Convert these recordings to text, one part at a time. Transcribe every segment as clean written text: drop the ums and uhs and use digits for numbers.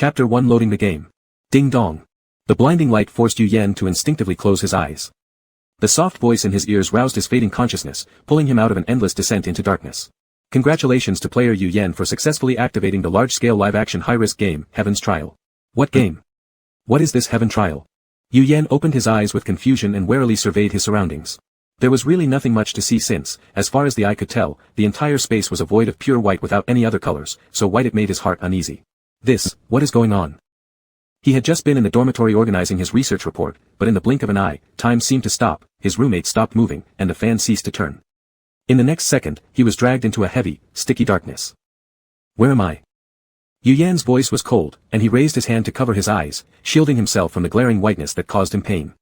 Chapter 1 Loading the game. Ding dong. The blinding light forced Yu Yan to instinctively close his eyes. The soft voice in his ears roused his fading consciousness, pulling him out of an endless descent into darkness. Congratulations to player Yu Yan for successfully activating the large-scale live-action high-risk game, Heaven's Trial. What game? What is this Heaven Trial? Yu Yan opened his eyes with confusion and warily surveyed his surroundings. There was really nothing much to see since, as far as the eye could tell, the entire space was a void of pure white without any other colors, so white it made his heart uneasy. What is going on? He had just been in the dormitory organizing his research report, but in the blink of an eye, time seemed to stop, his roommate stopped moving, and the fan ceased to turn. In the next second, he was dragged into a heavy, sticky darkness. Where am I? Yu Yan's voice was cold, and he raised his hand to cover his eyes, shielding himself from the glaring whiteness that caused him pain.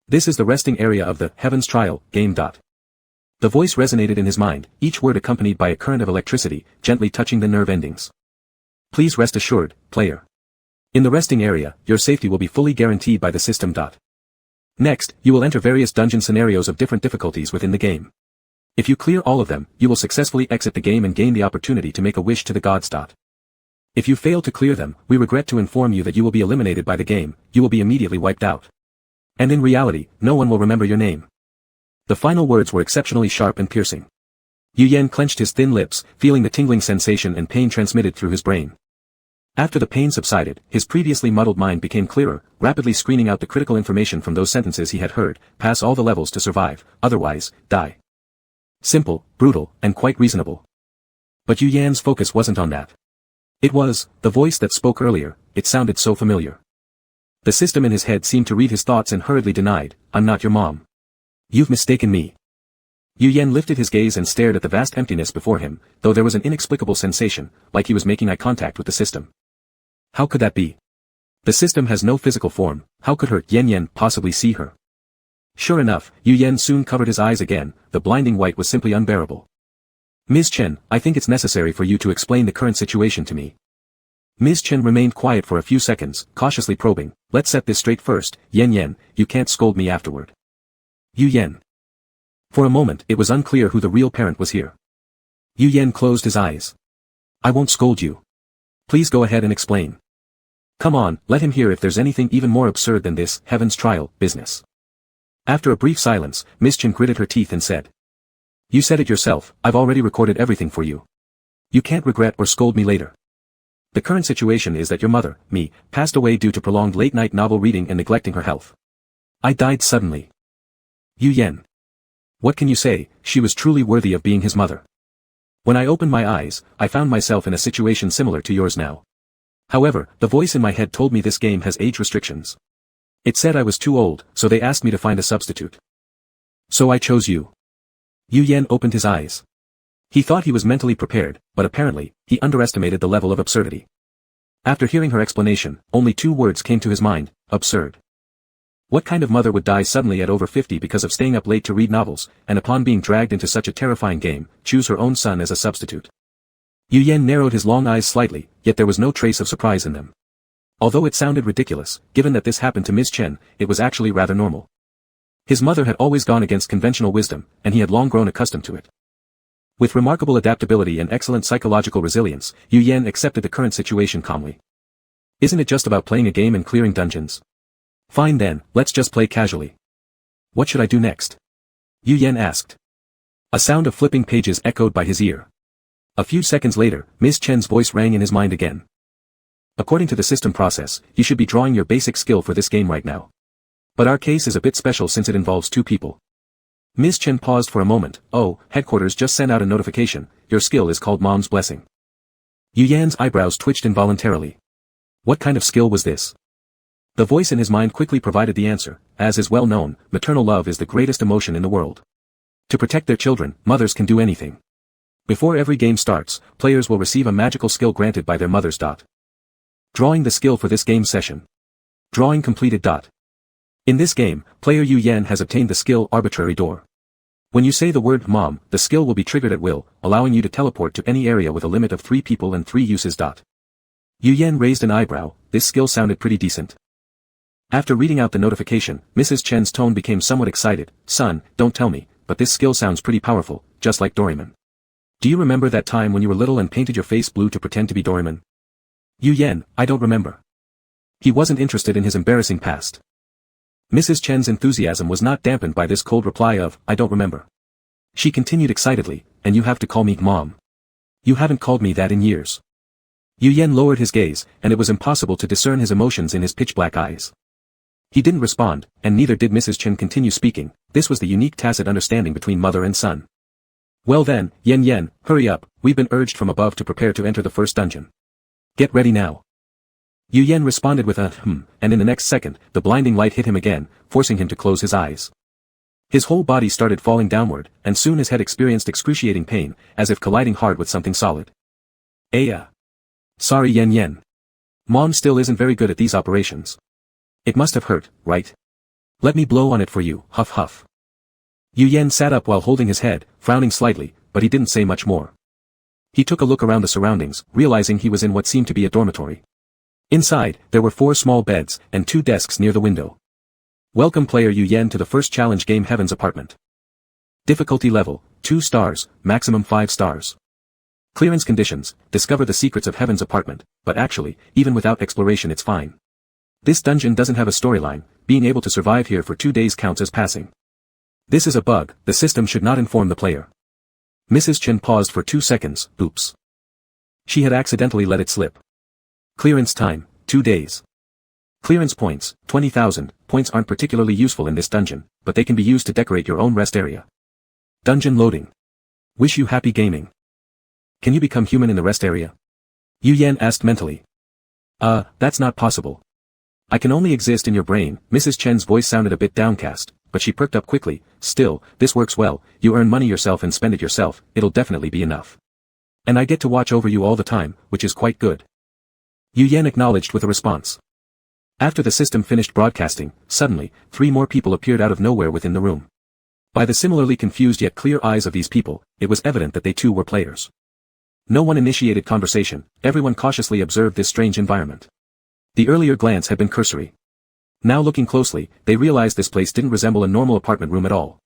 This is the resting area of the Heaven's Trial game. The voice resonated in his mind, each word accompanied by a current of electricity, gently touching the nerve endings. Please rest assured, player. In the resting area, your safety will be fully guaranteed by the system. Next, you will enter various dungeon scenarios of different difficulties within the game. If you clear all of them, you will successfully exit the game and gain the opportunity to make a wish to the gods. If you fail to clear them, we regret to inform you that you will be eliminated by the game, you will be immediately wiped out. And in reality, no one will remember your name. The final words were exceptionally sharp and piercing. Yu Yan clenched his thin lips, feeling the tingling sensation and pain transmitted through his brain. After the pain subsided, his previously muddled mind became clearer, rapidly screening out the critical information from those sentences he had heard: pass all the levels to survive, otherwise, die. Simple, brutal, and quite reasonable. But Yu Yan's focus wasn't on that. It was the voice that spoke earlier. It sounded so familiar. The system in his head seemed to read his thoughts and hurriedly denied, I'm not your mom. You've mistaken me. Yu Yan lifted his gaze and stared at the vast emptiness before him, though there was an inexplicable sensation, like he was making eye contact with the system. How could that be? The system has no physical form, how could her Yan possibly see her? Sure enough, Yu Yan soon covered his eyes again, the blinding white was simply unbearable. Ms. Chen, I think it's necessary for you to explain the current situation to me. Ms. Chen remained quiet for a few seconds, cautiously probing, let's set this straight first, Yan, you can't scold me afterward. Yu Yan. For a moment it was unclear who the real parent was here. Yu Yan closed his eyes. I won't scold you. Please go ahead and explain. Come on, let him hear if there's anything even more absurd than this Heaven's Trial business. After a brief silence, Ms. Chen gritted her teeth and said. You said it yourself, I've already recorded everything for you. You can't regret or scold me later. The current situation is that your mother, me, passed away due to prolonged late-night novel reading and neglecting her health. I died suddenly. Yu Yan. What can you say, she was truly worthy of being his mother. When I opened my eyes, I found myself in a situation similar to yours now. However, the voice in my head told me this game has age restrictions. It said I was too old, so they asked me to find a substitute. So I chose you. Yu Yan opened his eyes. He thought he was mentally prepared, but apparently, he underestimated the level of absurdity. After hearing her explanation, only 2 words came to his mind: absurd. What kind of mother would die suddenly at over 50 because of staying up late to read novels, and upon being dragged into such a terrifying game, choose her own son as a substitute? Yu Yan narrowed his long eyes slightly, yet there was no trace of surprise in them. Although it sounded ridiculous, given that this happened to Ms. Chen, it was actually rather normal. His mother had always gone against conventional wisdom, and he had long grown accustomed to it. With remarkable adaptability and excellent psychological resilience, Yu Yan accepted the current situation calmly. Isn't it just about playing a game and clearing dungeons? Fine then, let's just play casually. What should I do next? Yu Yan asked. A sound of flipping pages echoed by his ear. A few seconds later, Ms. Chen's voice rang in his mind again. According to the system process, you should be drawing your basic skill for this game right now. But our case is a bit special since it involves 2 people. Ms. Chen paused for a moment. Oh, headquarters just sent out a notification, your skill is called Mom's Blessing. Yu Yan's eyebrows twitched involuntarily. What kind of skill was this? The voice in his mind quickly provided the answer. As is well known, maternal love is the greatest emotion in the world. To protect their children, mothers can do anything. Before every game starts, players will receive a magical skill granted by their mothers. Drawing the skill for this game session. Drawing completed. In this game, player Yu Yan has obtained the skill Arbitrary Door. When you say the word Mom, the skill will be triggered at will, allowing you to teleport to any area with a limit of 3 people and 3 uses. Yu Yan raised an eyebrow. This skill sounded pretty decent. After reading out the notification, Mrs. Chen's tone became somewhat excited. Son, don't tell me, but this skill sounds pretty powerful, just like Doraemon. Do you remember that time when you were little and painted your face blue to pretend to be Doraemon? Yu Yan, I don't remember. He wasn't interested in his embarrassing past. Mrs. Chen's enthusiasm was not dampened by this cold reply of, I don't remember. She continued excitedly, and you have to call me Mom. You haven't called me that in years. Yu Yan lowered his gaze, and it was impossible to discern his emotions in his pitch-black eyes. He didn't respond, and neither did Mrs. Chen continue speaking. This was the unique tacit understanding between mother and son. Well then, Yen, hurry up, we've been urged from above to prepare to enter the first dungeon. Get ready now. Yu Yan responded with a and in the next second, the blinding light hit him again, forcing him to close his eyes. His whole body started falling downward, and soon his head experienced excruciating pain, as if colliding hard with something solid. Sorry Yen. Mom still isn't very good at these operations. It must have hurt, right? Let me blow on it for you, huff huff. Yu Yan sat up while holding his head, frowning slightly, but he didn't say much more. He took a look around the surroundings, realizing he was in what seemed to be a dormitory. Inside, there were 4 small beds, and 2 desks near the window. Welcome player Yu Yan to the first challenge game Heaven's Apartment. Difficulty level, 2 stars, maximum 5 stars. Clearance conditions, discover the secrets of Heaven's Apartment, but actually, even without exploration it's fine. This dungeon doesn't have a storyline, being able to survive here for 2 days counts as passing. This is a bug, the system should not inform the player. Mrs. Chen paused for 2 seconds, oops. She had accidentally let it slip. Clearance time, 2 days. Clearance points, 20,000, points aren't particularly useful in this dungeon, but they can be used to decorate your own rest area. Dungeon loading. Wish you happy gaming. Can you become human in the rest area? Yu Yan asked mentally. That's not possible. I can only exist in your brain. Mrs. Chen's voice sounded a bit downcast, but she perked up quickly. Still, this works well, you earn money yourself and spend it yourself, it'll definitely be enough. And I get to watch over you all the time, which is quite good. Yu Yan acknowledged with a response. After the system finished broadcasting, suddenly, 3 more people appeared out of nowhere within the room. By the similarly confused yet clear eyes of these people, it was evident that they too were players. No one initiated conversation, everyone cautiously observed this strange environment. The earlier glance had been cursory. Now looking closely, they realized this place didn't resemble a normal apartment room at all.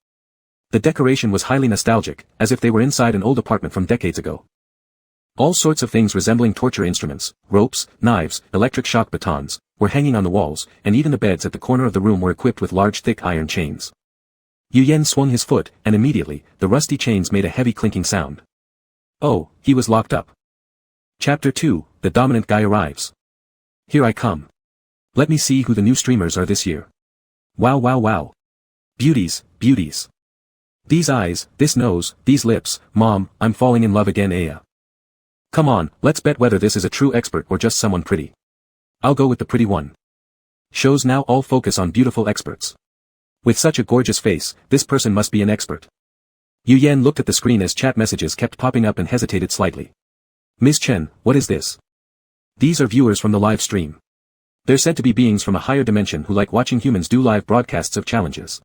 The decoration was highly nostalgic, as if they were inside an old apartment from decades ago. All sorts of things resembling torture instruments, ropes, knives, electric shock batons, were hanging on the walls, and even the beds at the corner of the room were equipped with large thick iron chains. Yu Yan swung his foot, and immediately, the rusty chains made a heavy clinking sound. Oh, he was locked up. Chapter 2, The Dominant Guy Arrives. Here I come. Let me see who the new streamers are this year. Wow. Beauties. These eyes, this nose, these lips, Mom, I'm falling in love again. Come on, let's bet whether this is a true expert or just someone pretty. I'll go with the pretty one. Shows now all focus on beautiful experts. With such a gorgeous face, this person must be an expert. Yu Yan looked at the screen as chat messages kept popping up and hesitated slightly. Ms. Chen, what is this? These are viewers from the live stream. They're said to be beings from a higher dimension who like watching humans do live broadcasts of challenges.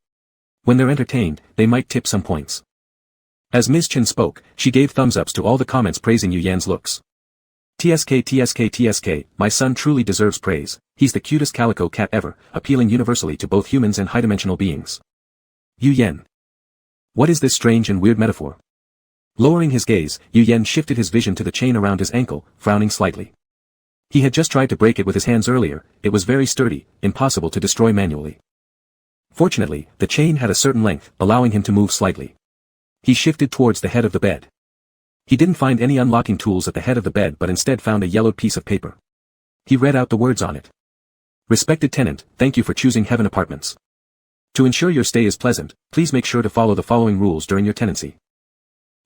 When they're entertained, they might tip some points. As Ms. Chen spoke, she gave thumbs-ups to all the comments praising Yu Yan's looks. TSK, my son truly deserves praise, he's the cutest calico cat ever, appealing universally to both humans and high-dimensional beings. Yu Yan. What is this strange and weird metaphor? Lowering his gaze, Yu Yan shifted his vision to the chain around his ankle, frowning slightly. He had just tried to break it with his hands earlier, it was very sturdy, impossible to destroy manually. Fortunately, the chain had a certain length, allowing him to move slightly. He shifted towards the head of the bed. He didn't find any unlocking tools at the head of the bed but instead found a yellowed piece of paper. He read out the words on it. Respected tenant, thank you for choosing Heaven Apartments. To ensure your stay is pleasant, please make sure to follow the following rules during your tenancy.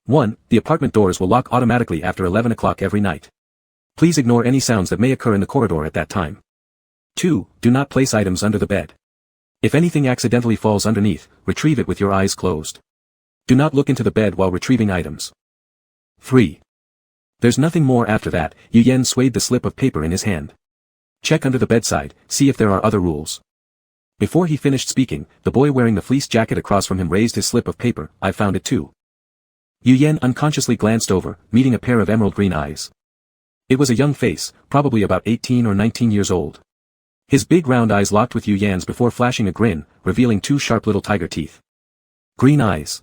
1. The apartment doors will lock automatically after 11 o'clock every night. Please ignore any sounds that may occur in the corridor at that time. 2. Do not place items under the bed. If anything accidentally falls underneath, retrieve it with your eyes closed. Do not look into the bed while retrieving items. 3. There's nothing more after that. Yu Yan swayed the slip of paper in his hand. Check under the bedside, see if there are other rules. Before he finished speaking, the boy wearing the fleece jacket across from him raised his slip of paper. I found it too. Yu Yan unconsciously glanced over, meeting a pair of emerald green eyes. It was a young face, probably about 18 or 19 years old. His big round eyes locked with Yu Yan's before flashing a grin, revealing 2 sharp little tiger teeth. Green eyes.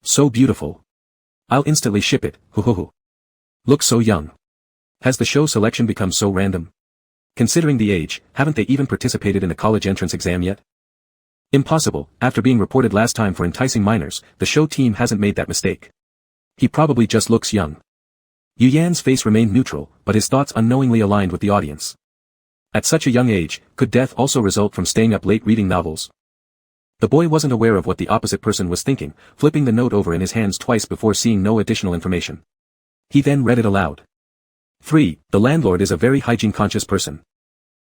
So beautiful. I'll instantly ship it, hoo. Looks so young. Has the show selection become so random? Considering the age, haven't they even participated in a college entrance exam yet? Impossible, after being reported last time for enticing minors, the show team hasn't made that mistake. He probably just looks young. Yu Yan's face remained neutral, but his thoughts unknowingly aligned with the audience. At such a young age, could death also result from staying up late reading novels? The boy wasn't aware of what the opposite person was thinking, flipping the note over in his hands twice before seeing no additional information. He then read it aloud. 3. The landlord is a very hygiene-conscious person.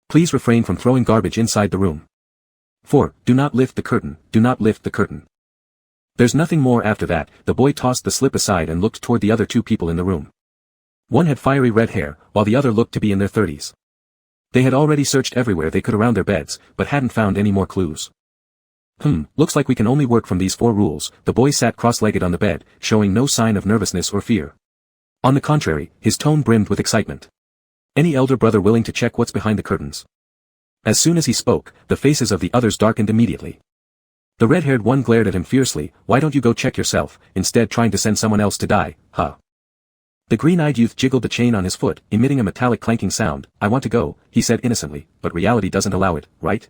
Please refrain from throwing garbage inside the room. 4. Do not lift the curtain, do not lift the curtain. There's nothing more after that. The boy tossed the slip aside and looked toward the other two people in the room. One had fiery red hair, while the other looked to be in their 30s. They had already searched everywhere they could around their beds, but hadn't found any more clues. Looks like we can only work from these 4 rules. The boy sat cross-legged on the bed, showing no sign of nervousness or fear. On the contrary, his tone brimmed with excitement. Any elder brother willing to check what's behind the curtains? As soon as he spoke, the faces of the others darkened immediately. The red-haired one glared at him fiercely. Why don't you go check yourself, instead trying to send someone else to die, huh? The green-eyed youth jiggled the chain on his foot, emitting a metallic clanking sound. I want to go, he said innocently, but reality doesn't allow it, right?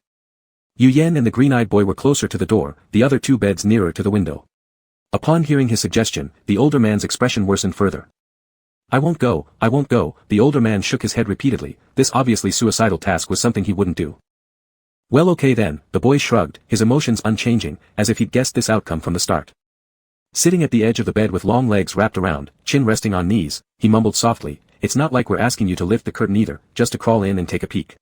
Yu Yan and the green-eyed boy were closer to the door, the other 2 beds nearer to the window. Upon hearing his suggestion, the older man's expression worsened further. I won't go, the older man shook his head repeatedly. This obviously suicidal task was something he wouldn't do. Well, okay then, the boy shrugged, his emotions unchanging, as if he'd guessed this outcome from the start. Sitting at the edge of the bed with long legs wrapped around, chin resting on knees, he mumbled softly, it's not like we're asking you to lift the curtain either, just to crawl in and take a peek.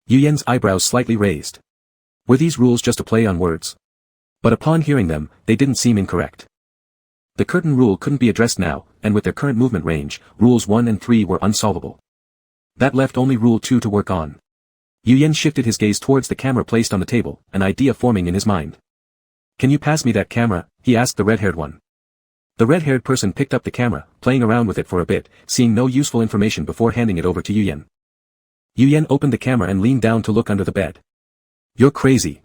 Yu Yan's eyebrows slightly raised. Were these rules just a play on words? But upon hearing them, they didn't seem incorrect. The curtain rule couldn't be addressed now, and with their current movement range, rules 1 and 3 were unsolvable. That left only rule 2 to work on. Yu Yan shifted his gaze towards the camera placed on the table, an idea forming in his mind. Can you pass me that camera? He asked the red-haired one. The red-haired person picked up the camera, playing around with it for a bit, seeing no useful information before handing it over to Yu Yan. Yu Yan opened the camera and leaned down to look under the bed. You're crazy.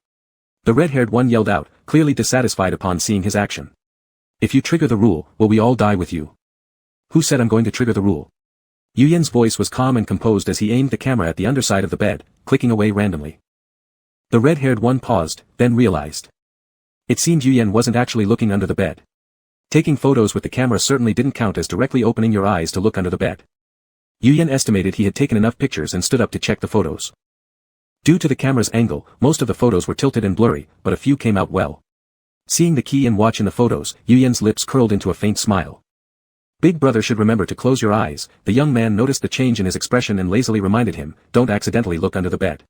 The red-haired one yelled out, clearly dissatisfied upon seeing his action. If you trigger the rule, will we all die with you? Who said I'm going to trigger the rule? Yu Yan's voice was calm and composed as he aimed the camera at the underside of the bed, clicking away randomly. The red-haired one paused, then realized. It seemed Yu Yan wasn't actually looking under the bed. Taking photos with the camera certainly didn't count as directly opening your eyes to look under the bed. Yu Yan estimated he had taken enough pictures and stood up to check the photos. Due to the camera's angle, most of the photos were tilted and blurry, but a few came out well. Seeing the key and watch in the photos, Yu Yan's lips curled into a faint smile. Big brother should remember to close your eyes. The young man noticed the change in his expression and lazily reminded him, don't accidentally look under the bed.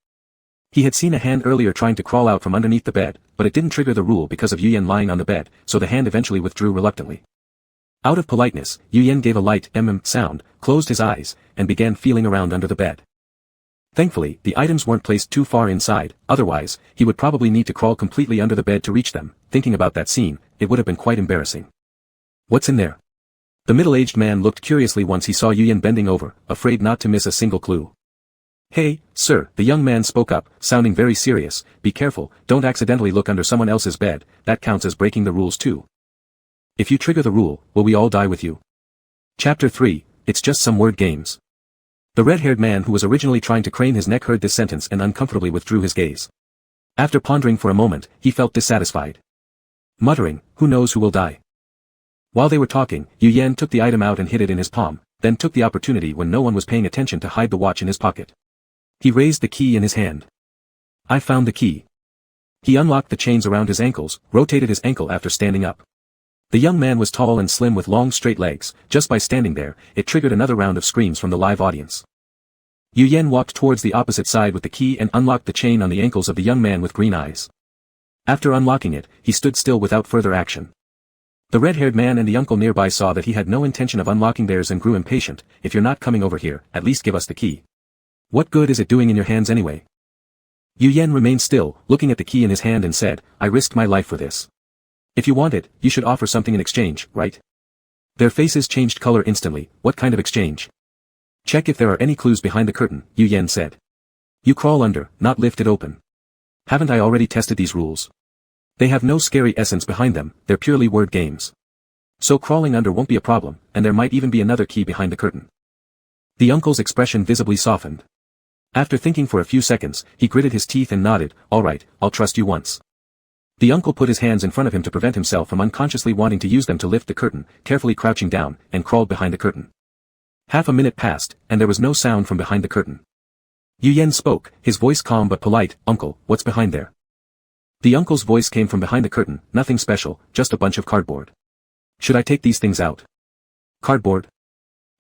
He had seen a hand earlier trying to crawl out from underneath the bed, but it didn't trigger the rule because of Yu Yan lying on the bed, so the hand eventually withdrew reluctantly. Out of politeness, Yu Yan gave a light sound, closed his eyes, and began feeling around under the bed. Thankfully, the items weren't placed too far inside, otherwise, he would probably need to crawl completely under the bed to reach them. Thinking about that scene, it would have been quite embarrassing. What's in there? The middle-aged man looked curiously once he saw Yu Yan bending over, afraid not to miss a single clue. Hey, sir, the young man spoke up, sounding very serious, be careful, don't accidentally look under someone else's bed, that counts as breaking the rules too. If you trigger the rule, will we all die with you? Chapter 3, It's Just Some Word Games. The red-haired man who was originally trying to crane his neck heard this sentence and uncomfortably withdrew his gaze. After pondering for a moment, he felt dissatisfied. Muttering, who knows who will die? While they were talking, Yu Yan took the item out and hid it in his palm, then took the opportunity when no one was paying attention to hide the watch in his pocket. He raised the key in his hand. I found the key. He unlocked the chains around his ankles, rotated his ankle after standing up. The young man was tall and slim with long straight legs. Just by standing there, it triggered another round of screams from the live audience. Yu Yan walked towards the opposite side with the key and unlocked the chain on the ankles of the young man with green eyes. After unlocking it, he stood still without further action. The red-haired man and the uncle nearby saw that he had no intention of unlocking theirs and grew impatient. If you're not coming over here, at least give us the key. What good is it doing in your hands anyway? Yu Yan remained still, looking at the key in his hand and said, I risked my life for this. If you want it, you should offer something in exchange, right? Their faces changed color instantly. What kind of exchange? Check if there are any clues behind the curtain, Yu Yan said. You crawl under, not lift it open. Haven't I already tested these rules? They have no scary essence behind them, they're purely word games. So crawling under won't be a problem, and there might even be another key behind the curtain. The uncle's expression visibly softened. After thinking for a few seconds, he gritted his teeth and nodded, "All right, I'll trust you once." The uncle put his hands in front of him to prevent himself from unconsciously wanting to use them to lift the curtain, carefully crouching down, and crawled behind the curtain. Half a minute passed, and there was no sound from behind the curtain. Yu Yan spoke, his voice calm but polite, "Uncle, what's behind there?" The uncle's voice came from behind the curtain, "Nothing special, just a bunch of cardboard. Should I take these things out?" Cardboard?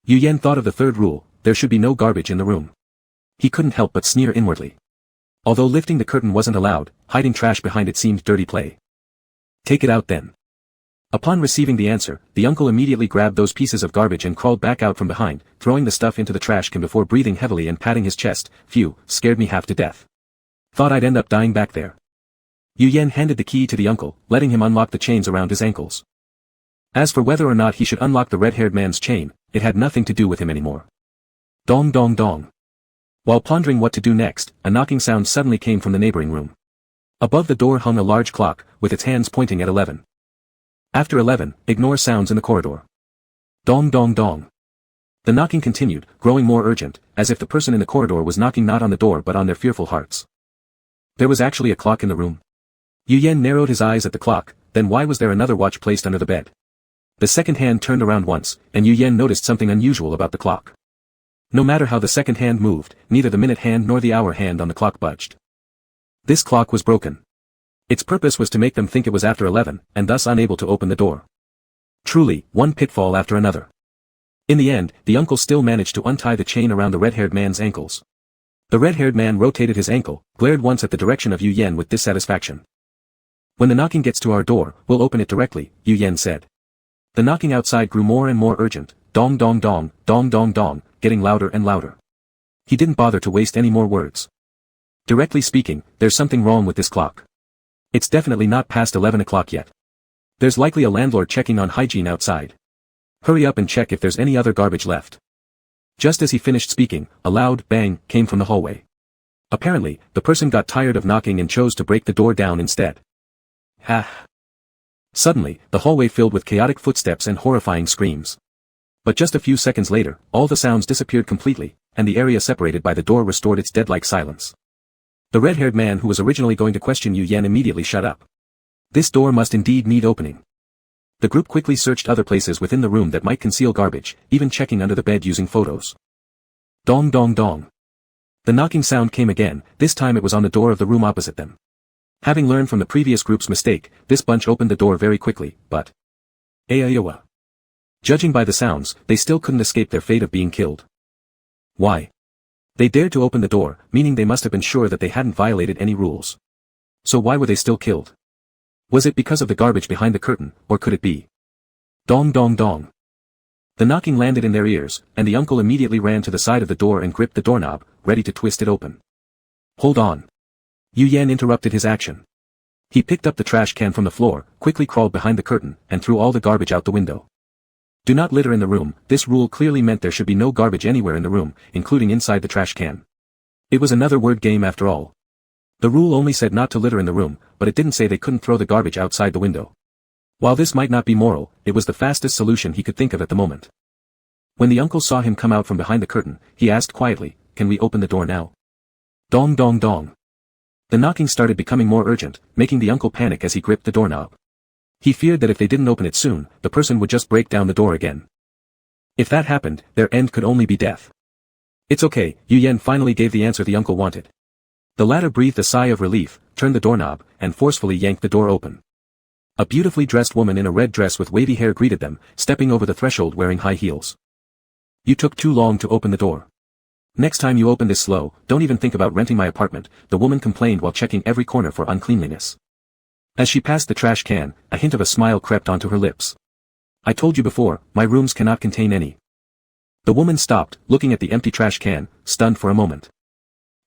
Yu Yan thought of the third rule, there should be no garbage in the room. He couldn't help but sneer inwardly. Although lifting the curtain wasn't allowed, hiding trash behind it seemed dirty play. "Take it out then." Upon receiving the answer, the uncle immediately grabbed those pieces of garbage and crawled back out from behind, throwing the stuff into the trash can before breathing heavily and patting his chest. "Phew, scared me half to death. Thought I'd end up dying back there." Yu Yan handed the key to the uncle, letting him unlock the chains around his ankles. As for whether or not he should unlock the red-haired man's chain, it had nothing to do with him anymore. Dong dong dong. While pondering what to do next, a knocking sound suddenly came from the neighboring room. Above the door hung a large clock, with its hands pointing at 11. After 11, ignore sounds in the corridor. Dong dong dong. The knocking continued, growing more urgent, as if the person in the corridor was knocking not on the door but on their fearful hearts. There was actually a clock in the room. Yu Yan narrowed his eyes at the clock, then why was there another watch placed under the bed? The second hand turned around once, and Yu Yan noticed something unusual about the clock. No matter how the second hand moved, neither the minute hand nor the hour hand on the clock budged. This clock was broken. Its purpose was to make them think it was after 11, and thus unable to open the door. Truly, one pitfall after another. In the end, the uncle still managed to untie the chain around the red-haired man's ankles. The red-haired man rotated his ankle, glared once at the direction of Yu Yan with dissatisfaction. "When the knocking gets to our door, we'll open it directly," Yu Yan said. The knocking outside grew more and more urgent, dong dong dong, dong dong dong, getting louder and louder. He didn't bother to waste any more words. Directly speaking, there's something wrong with this clock. It's definitely not past 11 o'clock yet. There's likely a landlord checking on hygiene outside. Hurry up and check if there's any other garbage left. Just as he finished speaking, a loud bang came from the hallway. Apparently, the person got tired of knocking and chose to break the door down instead. Ha! Suddenly, the hallway filled with chaotic footsteps and horrifying screams. But just a few seconds later, all the sounds disappeared completely, and the area separated by the door restored its dead-like silence. The red-haired man who was originally going to question Yu Yan immediately shut up. This door must indeed need opening. The group quickly searched other places within the room that might conceal garbage, even checking under the bed using photos. Dong dong dong. The knocking sound came again, this time it was on the door of the room opposite them. Having learned from the previous group's mistake, this bunch opened the door very quickly, but... Ayayawa. Judging by the sounds, they still couldn't escape their fate of being killed. Why? They dared to open the door, meaning they must have been sure that they hadn't violated any rules. So why were they still killed? Was it because of the garbage behind the curtain, or could it be? Dong dong dong. The knocking landed in their ears, and the uncle immediately ran to the side of the door and gripped the doorknob, ready to twist it open. Hold on. Yu Yan interrupted his action. He picked up the trash can from the floor, quickly crawled behind the curtain, and threw all the garbage out the window. Do not litter in the room. This rule clearly meant there should be no garbage anywhere in the room, including inside the trash can. It was another word game after all. The rule only said not to litter in the room, but it didn't say they couldn't throw the garbage outside the window. While this might not be moral, it was the fastest solution he could think of at the moment. When the uncle saw him come out from behind the curtain, he asked quietly, "Can we open the door now?" Dong dong dong. The knocking started becoming more urgent, making the uncle panic as he gripped the doorknob. He feared that if they didn't open it soon, the person would just break down the door again. If that happened, their end could only be death. It's okay, Yu Yan finally gave the answer the uncle wanted. The latter breathed a sigh of relief, turned the doorknob, and forcefully yanked the door open. A beautifully dressed woman in a red dress with wavy hair greeted them, stepping over the threshold wearing high heels. You took too long to open the door. Next time you open this slow, don't even think about renting my apartment, the woman complained while checking every corner for uncleanliness. As she passed the trash can, a hint of a smile crept onto her lips. I told you before, my rooms cannot contain any. The woman stopped, looking at the empty trash can, stunned for a moment.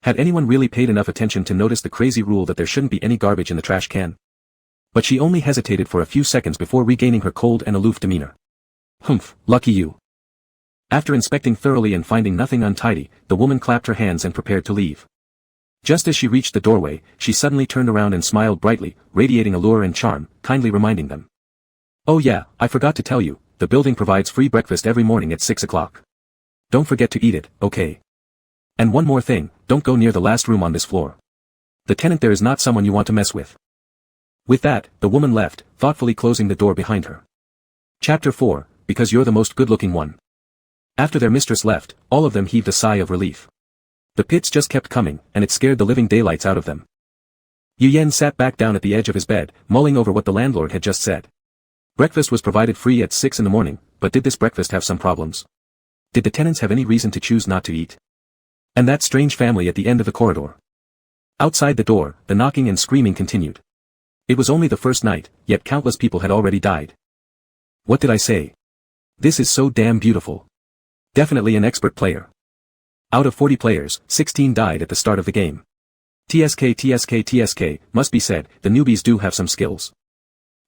Had anyone really paid enough attention to notice the crazy rule that there shouldn't be any garbage in the trash can? But she only hesitated for a few seconds before regaining her cold and aloof demeanor. Humph, lucky you. After inspecting thoroughly and finding nothing untidy, the woman clapped her hands and prepared to leave. Just as she reached the doorway, she suddenly turned around and smiled brightly, radiating allure and charm, kindly reminding them. Oh yeah, I forgot to tell you, the building provides free breakfast every morning at 6 o'clock. Don't forget to eat it, okay? And one more thing, don't go near the last room on this floor. The tenant there is not someone you want to mess with. With that, the woman left, thoughtfully closing the door behind her. Chapter 4, Because You're the Most Good-Looking One. After their mistress left, all of them heaved a sigh of relief. The pits just kept coming, and it scared the living daylights out of them. Yu Yan sat back down at the edge of his bed, mulling over what the landlord had just said. Breakfast was provided free at 6 in the morning, but did this breakfast have some problems? Did the tenants have any reason to choose not to eat? And that strange family at the end of the corridor. Outside the door, the knocking and screaming continued. It was only the first night, yet countless people had already died. What did I say? This is so damn beautiful. Definitely an expert player. Out of 40 players, 16 died at the start of the game. TSK, must be said, the newbies do have some skills.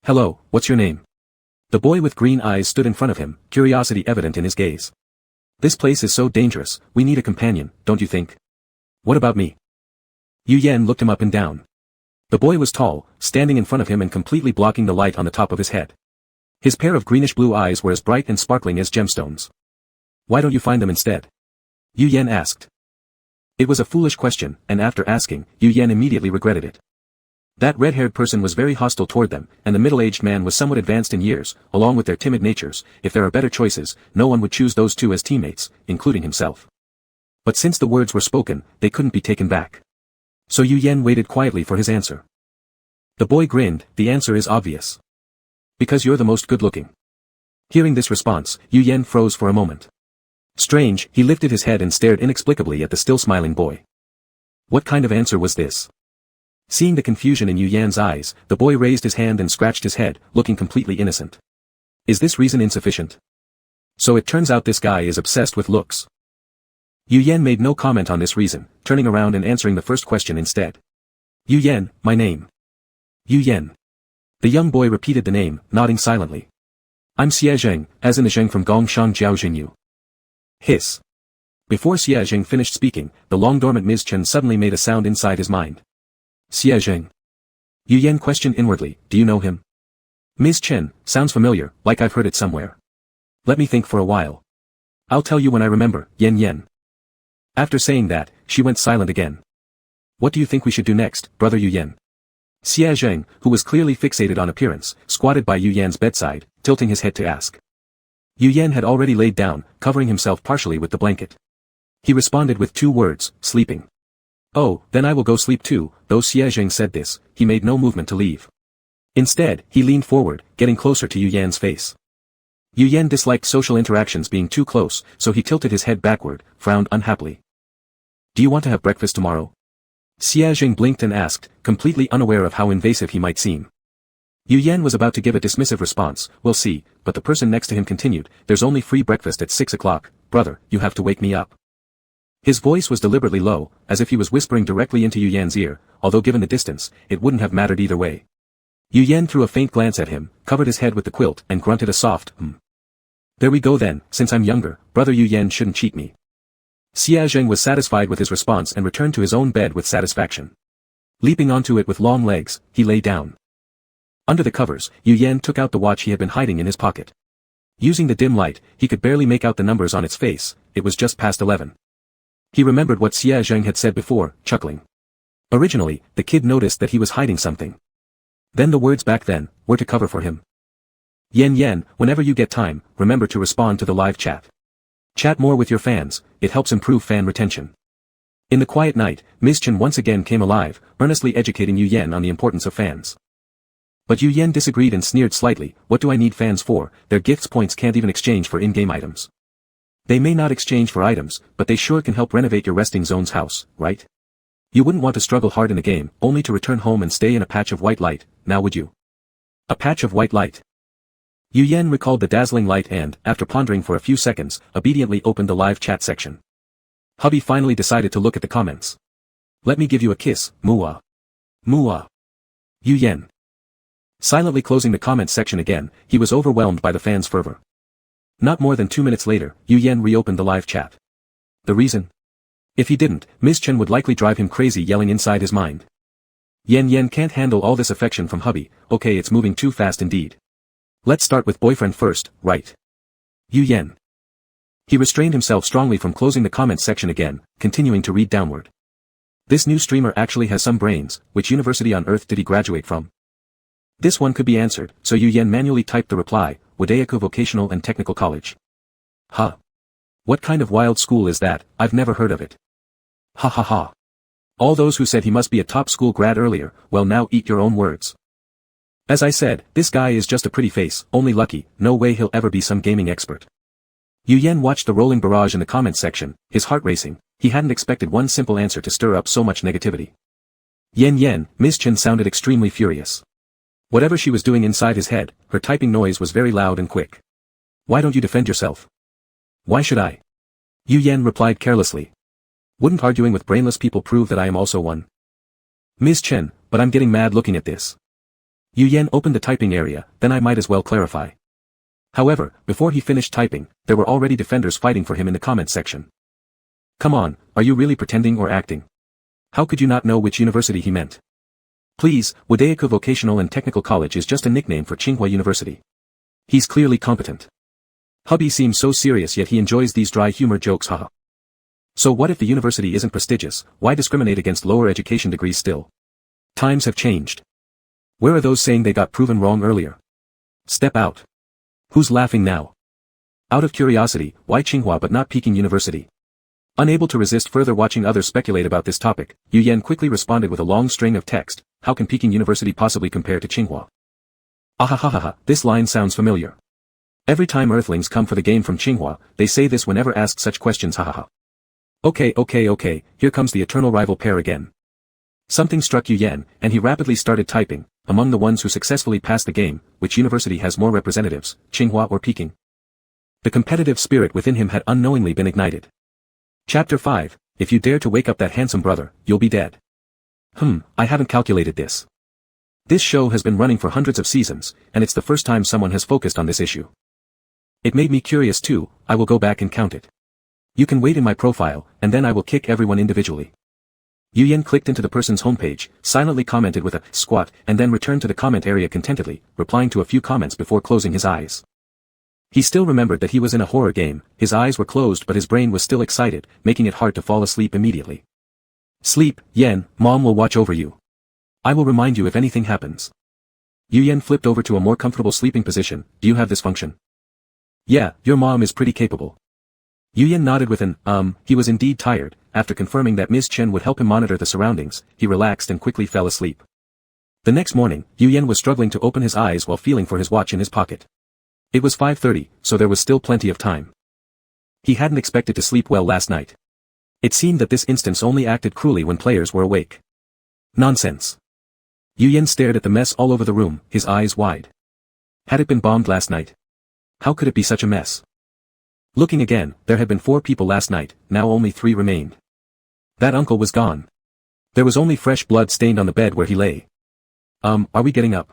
Hello, what's your name? The boy with green eyes stood in front of him, curiosity evident in his gaze. This place is so dangerous, we need a companion, don't you think? What about me? Yu Yan looked him up and down. The boy was tall, standing in front of him and completely blocking the light on the top of his head. His pair of greenish-blue eyes were as bright and sparkling as gemstones. Why don't you find them instead? Yu Yan asked. It was a foolish question, and after asking, Yu Yan immediately regretted it. That red-haired person was very hostile toward them, and the middle-aged man was somewhat advanced in years, along with their timid natures. If there are better choices, no one would choose those two as teammates, including himself. But since the words were spoken, they couldn't be taken back. So Yu Yan waited quietly for his answer. The boy grinned, the answer is obvious. Because you're the most good-looking. Hearing this response, Yu Yan froze for a moment. Strange, he lifted his head and stared inexplicably at the still smiling boy. What kind of answer was this? Seeing the confusion in Yu Yan's eyes, the boy raised his hand and scratched his head, looking completely innocent. Is this reason insufficient? So it turns out this guy is obsessed with looks. Yu Yan made no comment on this reason, turning around and answering the first question instead. Yu Yan, my name. Yu Yan. The young boy repeated the name, nodding silently. I'm Xie Zheng, as in the Zheng from Gongshan Jiao Xinyu. Hiss. Before Xie Zheng finished speaking, the long-dormant Ms. Chen suddenly made a sound inside his mind. Xie Zheng. Yu Yan questioned inwardly, do you know him? Ms. Chen, sounds familiar, like I've heard it somewhere. Let me think for a while. I'll tell you when I remember, Yen Yen. After saying that, she went silent again. What do you think we should do next, brother Yu Yan? Xie Zheng, who was clearly fixated on appearance, squatted by Yu Yan's bedside, tilting his head to ask. Yu Yan had already laid down, covering himself partially with the blanket. He responded with 2 words, sleeping. Oh, then I will go sleep too. Though Xie Zheng said this, he made no movement to leave. Instead, he leaned forward, getting closer to Yu Yan's face. Yu Yan disliked social interactions being too close, so he tilted his head backward, frowned unhappily. Do you want to have breakfast tomorrow? Xie Zheng blinked and asked, completely unaware of how invasive he might seem. Yu Yan was about to give a dismissive response, we'll see, but the person next to him continued, there's only free breakfast at 6 o'clock, brother, you have to wake me up. His voice was deliberately low, as if he was whispering directly into Yu Yan's ear, although given the distance, it wouldn't have mattered either way. Yu Yan threw a faint glance at him, covered his head with the quilt, and grunted a soft, There we go then, since I'm younger, brother Yu Yan shouldn't cheat me. Xie Zheng was satisfied with his response and returned to his own bed with satisfaction. Leaping onto it with long legs, he lay down. Under the covers, Yu Yan took out the watch he had been hiding in his pocket. Using the dim light, he could barely make out the numbers on its face, it was just past 11. He remembered what Xie Zheng had said before, chuckling. Originally, the kid noticed that he was hiding something. Then the words back then, were to cover for him. Yen Yen, whenever you get time, remember to respond to the live chat. Chat more with your fans, it helps improve fan retention. In the quiet night, Ms. Chen once again came alive, earnestly educating Yu Yan on the importance of fans. But Yu Yan disagreed and sneered slightly, what do I need fans for, their gifts points can't even exchange for in-game items. They may not exchange for items, but they sure can help renovate your resting zone's house, right? You wouldn't want to struggle hard in a game, only to return home and stay in a patch of white light, now would you? A patch of white light. Yu Yan recalled the dazzling light and, after pondering for a few seconds, obediently opened the live chat section. Hubby finally decided to look at the comments. Let me give you a kiss, Mua. Mua. Yu Yan. Silently closing the comments section again, he was overwhelmed by the fans' fervor. Not more than 2 minutes later, Yu Yan reopened the live chat. The reason? If he didn't, Ms. Chen would likely drive him crazy yelling inside his mind. Yen Yen can't handle all this affection from hubby, okay it's moving too fast indeed. Let's start with boyfriend first, right? Yu Yan. He restrained himself strongly from closing the comments section again, continuing to read downward. This new streamer actually has some brains. Which university on earth did he graduate from? This one could be answered, so Yu Yan manually typed the reply, Wadayaka Vocational and Technical College. Huh. What kind of wild school is that? I've never heard of it. Ha ha ha. All those who said he must be a top school grad earlier, well now eat your own words. As I said, this guy is just a pretty face, only lucky, no way he'll ever be some gaming expert. Yu Yan watched the rolling barrage in the comments section, his heart racing. He hadn't expected one simple answer to stir up so much negativity. Yen, Ms. Chen sounded extremely furious. Whatever she was doing inside his head, her typing noise was very loud and quick. Why don't you defend yourself? Why should I? Yu Yan replied carelessly. Wouldn't arguing with brainless people prove that I am also one? Ms. Chen, but I'm getting mad looking at this. Yu Yan opened the typing area, then I might as well clarify. However, before he finished typing, there were already defenders fighting for him in the comments section. Come on, are you really pretending or acting? How could you not know which university he meant? Please, Wadayaka Vocational and Technical College is just a nickname for Tsinghua University. He's clearly competent. Hubby seems so serious yet he enjoys these dry humor jokes haha. So what if the university isn't prestigious, why discriminate against lower education degrees still? Times have changed. Where are those saying they got proven wrong earlier? Step out. Who's laughing now? Out of curiosity, why Tsinghua but not Peking University? Unable to resist further watching others speculate about this topic, Yu Yan quickly responded with a long string of text, how can Peking University possibly compare to Tsinghua? Ahahaha, this line sounds familiar. Every time Earthlings come for the game from Tsinghua, they say this whenever asked such questions hahaha. Okay, here comes the eternal rival pair again. Something struck Yu Yan, and he rapidly started typing, among the ones who successfully passed the game, which university has more representatives, Tsinghua or Peking? The competitive spirit within him had unknowingly been ignited. Chapter 5, If you dare to wake up that handsome brother, you'll be dead. I haven't calculated this. This show has been running for hundreds of seasons, and it's the first time someone has focused on this issue. It made me curious too, I will go back and count it. You can wait in my profile, and then I will kick everyone individually. Yu Yan clicked into the person's homepage, silently commented with a squat, and then returned to the comment area contentedly, replying to a few comments before closing his eyes. He still remembered that he was in a horror game, his eyes were closed but his brain was still excited, making it hard to fall asleep immediately. Sleep, Yan, Mom will watch over you. I will remind you if anything happens. Yu Yan flipped over to a more comfortable sleeping position, do you have this function? Yeah, your mom is pretty capable. Yu Yan nodded with an, he was indeed tired. After confirming that Ms. Chen would help him monitor the surroundings, he relaxed and quickly fell asleep. The next morning, Yu Yan was struggling to open his eyes while feeling for his watch in his pocket. It was 5:30, so there was still plenty of time. He hadn't expected to sleep well last night. It seemed that this instance only acted cruelly when players were awake. Nonsense. Yu Yan stared at the mess all over the room, his eyes wide. Had it been bombed last night? How could it be such a mess? Looking again, there had been 4 people last night, now only 3 remained. That uncle was gone. There was only fresh blood stained on the bed where he lay. Are we getting up?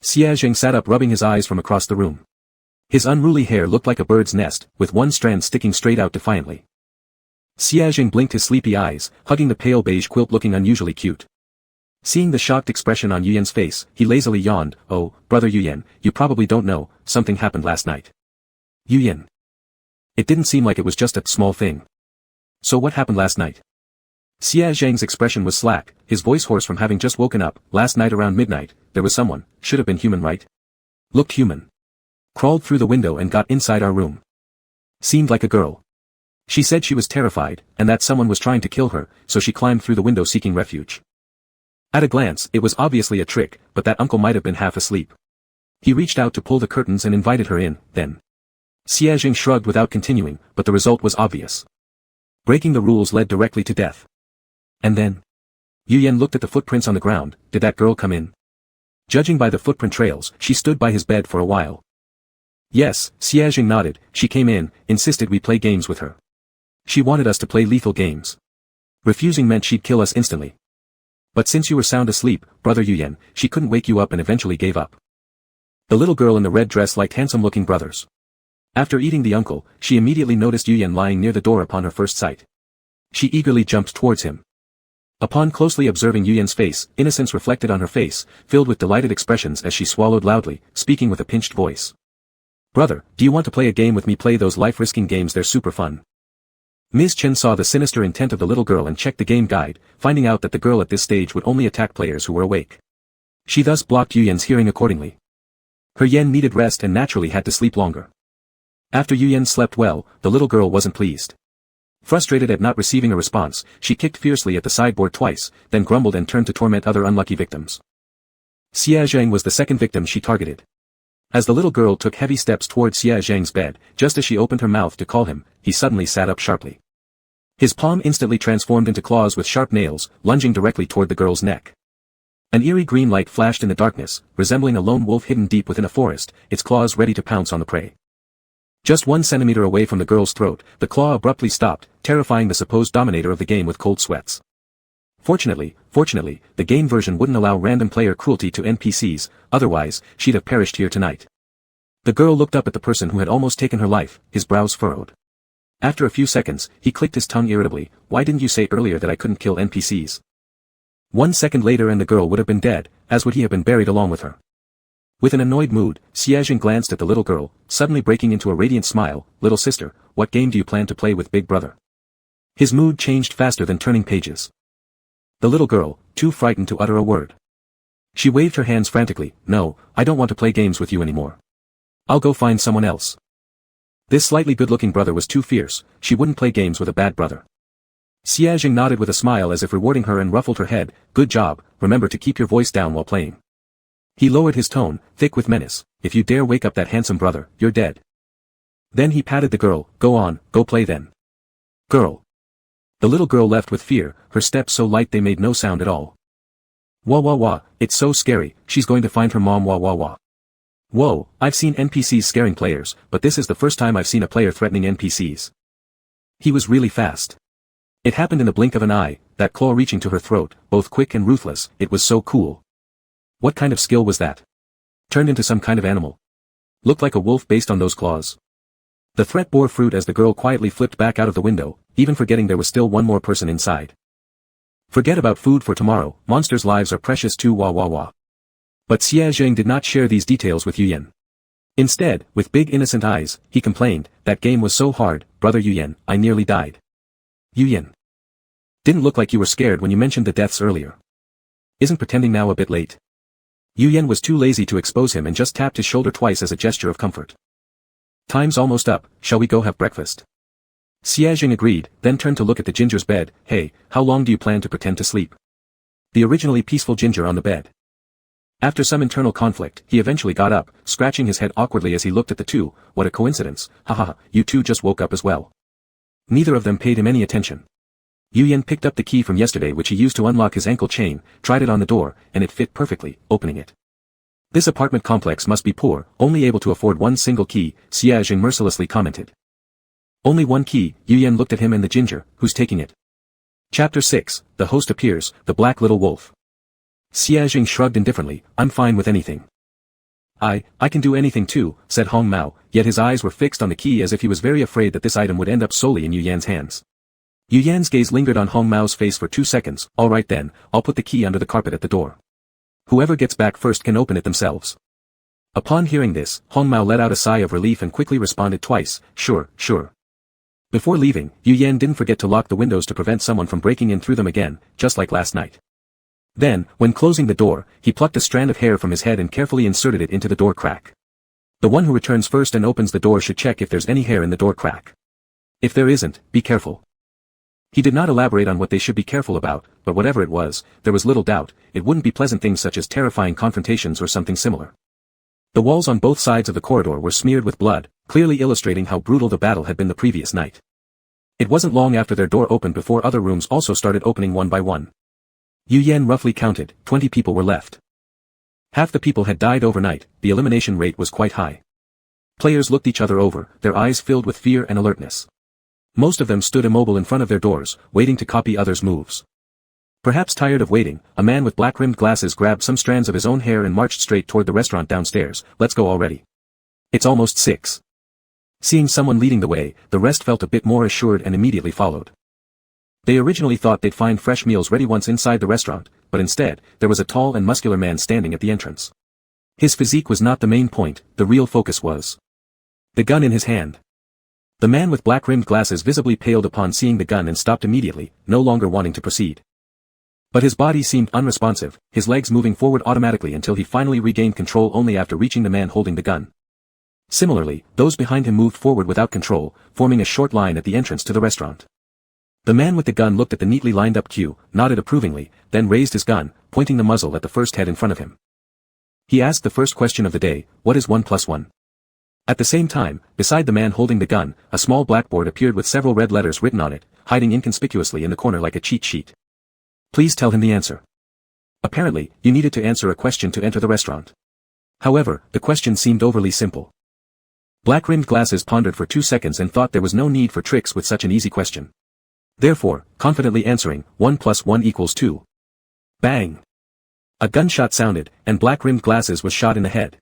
Xia Zheng sat up rubbing his eyes from across the room. His unruly hair looked like a bird's nest, with one strand sticking straight out defiantly. Xia Zheng blinked his sleepy eyes, hugging the pale beige quilt looking unusually cute. Seeing the shocked expression on Yu Yan's face, he lazily yawned, oh, brother Yu Yan, you probably don't know, something happened last night. Yu Yan. It didn't seem like it was just a small thing. So what happened last night? Xia Zheng's expression was slack, his voice hoarse from having just woken up. Last night around midnight, there was someone, should have been human right? Looked human. Crawled through the window and got inside our room. Seemed like a girl. She said she was terrified, and that someone was trying to kill her, so she climbed through the window seeking refuge. At a glance, it was obviously a trick, but that uncle might have been half asleep. He reached out to pull the curtains and invited her in, then. Xia Zheng shrugged without continuing, but the result was obvious. Breaking the rules led directly to death. And then? Yu Yan looked at the footprints on the ground. Did that girl come in? Judging by the footprint trails, she stood by his bed for a while. Yes, Xia Zheng nodded. She came in, insisted we play games with her. She wanted us to play lethal games. Refusing meant she'd kill us instantly. But since you were sound asleep, brother Yu Yan, she couldn't wake you up and eventually gave up. The little girl in the red dress liked handsome-looking brothers. After eating the uncle, she immediately noticed Yu Yan lying near the door upon her first sight. She eagerly jumped towards him. Upon closely observing Yu Yan's face, innocence reflected on her face, filled with delighted expressions as she swallowed loudly, speaking with a pinched voice. Brother, do you want to play a game with me? Play those life-risking games, they're super fun. Ms. Chen saw the sinister intent of the little girl and checked the game guide, finding out that the girl at this stage would only attack players who were awake. She thus blocked Yu Yan's hearing accordingly. Her Yan needed rest and naturally had to sleep longer. After Yu Yan slept well, the little girl wasn't pleased. Frustrated at not receiving a response, she kicked fiercely at the sideboard twice, then grumbled and turned to torment other unlucky victims. Xia Zhang was the second victim she targeted. As the little girl took heavy steps toward Xia Zhang's bed, just as she opened her mouth to call him, he suddenly sat up sharply. His palm instantly transformed into claws with sharp nails, lunging directly toward the girl's neck. An eerie green light flashed in the darkness, resembling a lone wolf hidden deep within a forest, its claws ready to pounce on the prey. Just 1 centimeter away from the girl's throat, the claw abruptly stopped, terrifying the supposed dominator of the game with cold sweats. Fortunately, the game version wouldn't allow random player cruelty to NPCs, otherwise, she'd have perished here tonight. The girl looked up at the person who had almost taken her life, his brows furrowed. After a few seconds, he clicked his tongue irritably. Why didn't you say earlier that I couldn't kill NPCs? 1 second later and the girl would have been dead, as would he have been buried along with her. With an annoyed mood, Xiaojing glanced at the little girl, suddenly breaking into a radiant smile. Little sister, what game do you plan to play with big brother? His mood changed faster than turning pages. The little girl, too frightened to utter a word. She waved her hands frantically. No, I don't want to play games with you anymore. I'll go find someone else. This slightly good-looking brother was too fierce, she wouldn't play games with a bad brother. Xiaojing nodded with a smile as if rewarding her and ruffled her head. Good job, remember to keep your voice down while playing. He lowered his tone, thick with menace. If you dare wake up that handsome brother, you're dead. Then he patted the girl. Go on, go play then. Girl. The little girl left with fear, her steps so light they made no sound at all. Wah wah wah, it's so scary, she's going to find her mom. Wah wah wah. Whoa, I've seen NPCs scaring players, but this is the first time I've seen a player threatening NPCs. He was really fast. It happened in the blink of an eye, that claw reaching to her throat, both quick and ruthless. It was so cool. What kind of skill was that? Turned into some kind of animal. Looked like a wolf based on those claws. The threat bore fruit as the girl quietly flipped back out of the window, even forgetting there was still one more person inside. Forget about food for tomorrow, monsters' lives are precious too. Wah wah wah. But Xia Zheng did not share these details with Yu Yan. Instead, with big innocent eyes, he complained, that game was so hard, brother Yu Yan, I nearly died. Yu Yan. Didn't look like you were scared when you mentioned the deaths earlier. Isn't pretending now a bit late? Yu Yan was too lazy to expose him and just tapped his shoulder twice as a gesture of comfort. Time's almost up, shall we go have breakfast? Xia Zheng agreed, then turned to look at the ginger's bed. Hey, how long do you plan to pretend to sleep? The originally peaceful ginger on the bed. After some internal conflict, he eventually got up, scratching his head awkwardly as he looked at the two. What a coincidence, haha, you two just woke up as well. Neither of them paid him any attention. Yu Yan picked up the key from yesterday which he used to unlock his ankle chain, tried it on the door, and it fit perfectly, opening it. This apartment complex must be poor, only able to afford one single key, Xia Zheng mercilessly commented. Only one key, Yu Yan looked at him and the ginger, who's taking it? Chapter 6, The Host Appears, The Black Little Wolf. Xia Zheng shrugged indifferently, I'm fine with anything. I can do anything too, said Hong Mao, yet his eyes were fixed on the key as if he was very afraid that this item would end up solely in Yu Yan's hands. Yu Yan's gaze lingered on Hong Mao's face for 2 seconds. Alright then, I'll put the key under the carpet at the door. Whoever gets back first can open it themselves. Upon hearing this, Hong Mao let out a sigh of relief and quickly responded twice, sure. Before leaving, Yu Yan didn't forget to lock the windows to prevent someone from breaking in through them again, just like last night. Then, when closing the door, he plucked a strand of hair from his head and carefully inserted it into the door crack. The one who returns first and opens the door should check if there's any hair in the door crack. If there isn't, be careful. He did not elaborate on what they should be careful about, but whatever it was, there was little doubt, it wouldn't be pleasant things such as terrifying confrontations or something similar. The walls on both sides of the corridor were smeared with blood, clearly illustrating how brutal the battle had been the previous night. It wasn't long after their door opened before other rooms also started opening one by one. Yu Yan roughly counted, 20 people were left. Half the people had died overnight, the elimination rate was quite high. Players looked each other over, their eyes filled with fear and alertness. Most of them stood immobile in front of their doors, waiting to copy others' moves. Perhaps tired of waiting, a man with black-rimmed glasses grabbed some strands of his own hair and marched straight toward the restaurant downstairs. Let's go already. It's almost 6. Seeing someone leading the way, the rest felt a bit more assured and immediately followed. They originally thought they'd find fresh meals ready once inside the restaurant, but instead, there was a tall and muscular man standing at the entrance. His physique was not the main point, the real focus was. The gun in his hand. The man with black-rimmed glasses visibly paled upon seeing the gun and stopped immediately, no longer wanting to proceed. But his body seemed unresponsive, his legs moving forward automatically until he finally regained control only after reaching the man holding the gun. Similarly, those behind him moved forward without control, forming a short line at the entrance to the restaurant. The man with the gun looked at the neatly lined-up queue, nodded approvingly, then raised his gun, pointing the muzzle at the first head in front of him. He asked the first question of the day, what is 1 + 1? At the same time, beside the man holding the gun, a small blackboard appeared with several red letters written on it, hiding inconspicuously in the corner like a cheat sheet. Please tell him the answer. Apparently, you needed to answer a question to enter the restaurant. However, the question seemed overly simple. Black-rimmed glasses pondered for 2 seconds and thought there was no need for tricks with such an easy question. Therefore, confidently answering, 1 + 1 = 2. Bang! A gunshot sounded, and black-rimmed glasses was shot in the head.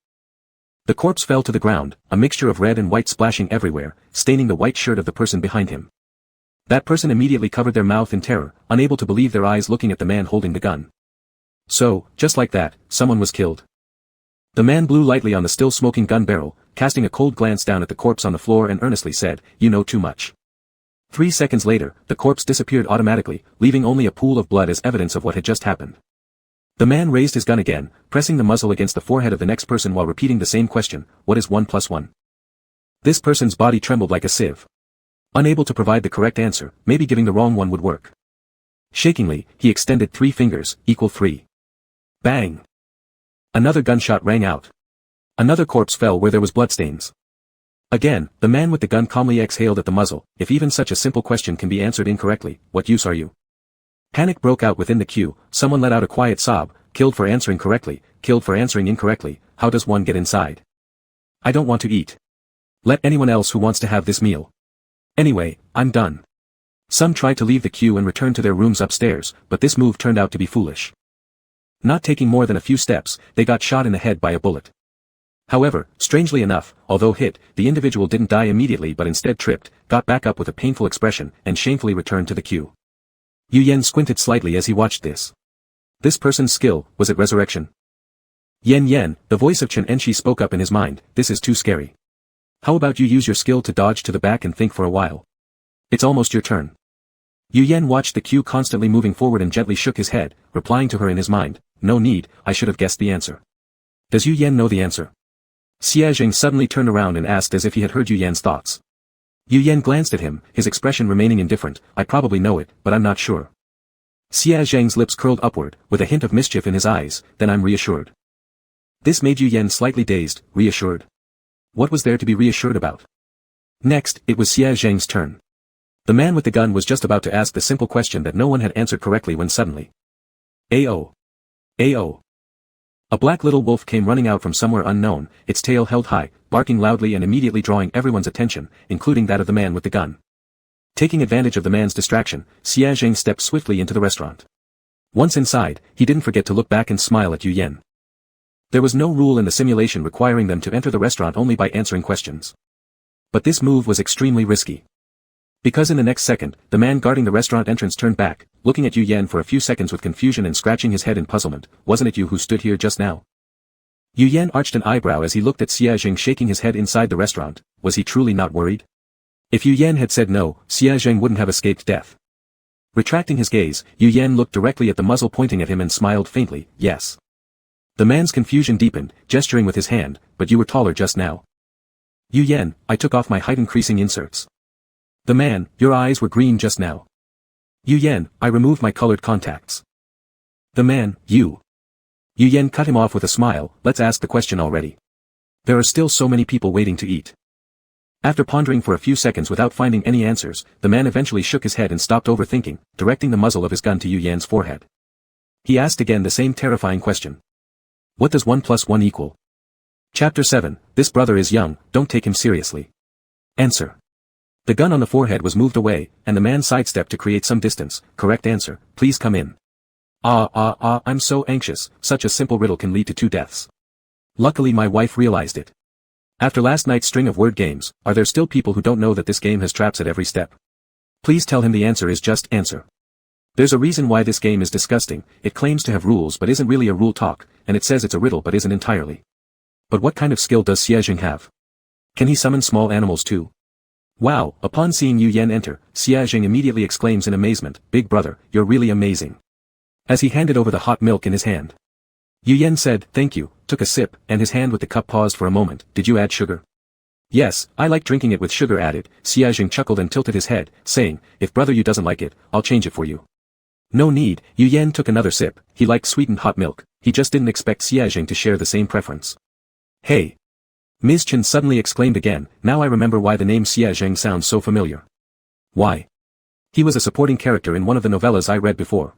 The corpse fell to the ground, a mixture of red and white splashing everywhere, staining the white shirt of the person behind him. That person immediately covered their mouth in terror, unable to believe their eyes looking at the man holding the gun. So, just like that, someone was killed. The man blew lightly on the still smoking gun barrel, casting a cold glance down at the corpse on the floor and earnestly said, "You know too much." 3 seconds later, the corpse disappeared automatically, leaving only a pool of blood as evidence of what had just happened. The man raised his gun again, pressing the muzzle against the forehead of the next person while repeating the same question, what is 1 + 1? This person's body trembled like a sieve. Unable to provide the correct answer, maybe giving the wrong one would work. Shakingly, he extended 3 fingers, equal 3. Bang! Another gunshot rang out. Another corpse fell where there was bloodstains. Again, the man with the gun calmly exhaled at the muzzle, if even such a simple question can be answered incorrectly, what use are you? Panic broke out within the queue, someone let out a quiet sob, killed for answering correctly, killed for answering incorrectly, how does one get inside? I don't want to eat. Let anyone else who wants to have this meal. Anyway, I'm done. Some tried to leave the queue and return to their rooms upstairs, but this move turned out to be foolish. Not taking more than a few steps, they got shot in the head by a bullet. However, strangely enough, although hit, the individual didn't die immediately but instead tripped, got back up with a painful expression, and shamefully returned to the queue. Yu Yen squinted slightly as he watched this. This person's skill, was it resurrection? Yen, the voice of Chen Enshi spoke up in his mind, this is too scary. How about you use your skill to dodge to the back and think for a while? It's almost your turn. Yu Yen watched the queue constantly moving forward and gently shook his head, replying to her in his mind, no need, I should have guessed the answer. Does Yu Yen know the answer? Xia Zheng suddenly turned around and asked as if he had heard Yu Yen's thoughts. Yu Yen glanced at him, his expression remaining indifferent, I probably know it, but I'm not sure. Xia Zheng's lips curled upward, with a hint of mischief in his eyes, then I'm reassured. This made Yu Yen slightly dazed, reassured. What was there to be reassured about? Next, it was Xia Zheng's turn. The man with the gun was just about to ask the simple question that no one had answered correctly when suddenly. Ayo! Ayo! A black little wolf came running out from somewhere unknown, its tail held high, barking loudly and immediately drawing everyone's attention, including that of the man with the gun. Taking advantage of the man's distraction, Xia Zheng stepped swiftly into the restaurant. Once inside, he didn't forget to look back and smile at Yu Yen. There was no rule in the simulation requiring them to enter the restaurant only by answering questions. But this move was extremely risky. Because in the next second, the man guarding the restaurant entrance turned back, looking at Yu Yen for a few seconds with confusion and scratching his head in puzzlement, wasn't it you who stood here just now? Yu Yen arched an eyebrow as he looked at Xia Zheng shaking his head inside the restaurant, was he truly not worried? If Yu Yen had said no, Xia Zheng wouldn't have escaped death. Retracting his gaze, Yu Yen looked directly at the muzzle pointing at him and smiled faintly, yes. The man's confusion deepened, gesturing with his hand, but you were taller just now. Yu Yen, I took off my height-increasing inserts. The man, your eyes were green just now. Yu Yen, I removed my colored contacts. The man, you. Yu Yen cut him off with a smile, let's ask the question already. There are still so many people waiting to eat. After pondering for a few seconds without finding any answers, the man eventually shook his head and stopped overthinking, directing the muzzle of his gun to Yu Yen's forehead. He asked again the same terrifying question. What does 1 + 1 equal? Chapter 7, This brother is young, don't take him seriously. Answer. The gun on the forehead was moved away, and the man sidestepped to create some distance, correct answer, please come in. I'm so anxious, such a simple riddle can lead to 2 deaths. Luckily my wife realized it. After last night's string of word games, are there still people who don't know that this game has traps at every step? Please tell him the answer is just answer. There's a reason why this game is disgusting, it claims to have rules but isn't really a rule talk, and it says it's a riddle but isn't entirely. But what kind of skill does Xie Jing have? Can he summon small animals too? Wow, upon seeing Yu Yan enter, Xiaojing immediately exclaims in amazement, Big brother, you're really amazing. As he handed over the hot milk in his hand. Yu Yan said, thank you, took a sip, and his hand with the cup paused for a moment, did you add sugar? Yes, I like drinking it with sugar added, Xiaojing chuckled and tilted his head, saying, if brother you doesn't like it, I'll change it for you. No need, Yu Yan took another sip, he liked sweetened hot milk, he just didn't expect Xiaojing to share the same preference. Hey! Ms. Chen suddenly exclaimed again, now I remember why the name Xiaojing sounds so familiar. Why? He was a supporting character in one of the novellas I read before.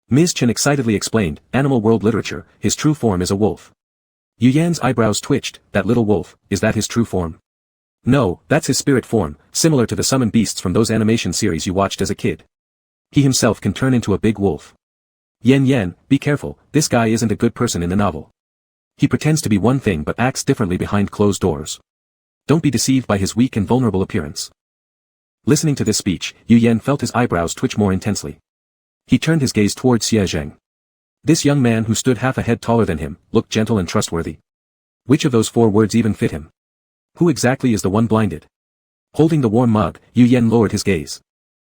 Ms. Chen excitedly explained, animal world literature, his true form is a wolf. Yu Yan's eyebrows twitched, that little wolf, is that his true form? No, that's his spirit form, similar to the summoned beasts from those animation series you watched as a kid. He himself can turn into a big wolf. Yan, be careful, this guy isn't a good person in the novel. He pretends to be one thing but acts differently behind closed doors. Don't be deceived by his weak and vulnerable appearance. Listening to this speech, Yu Yan felt his eyebrows twitch more intensely. He turned his gaze towards Xiaojing. This young man who stood half a head taller than him, looked gentle and trustworthy. Which of those 4 words even fit him? Who exactly is the one blinded? Holding the warm mug, Yu Yan lowered his gaze.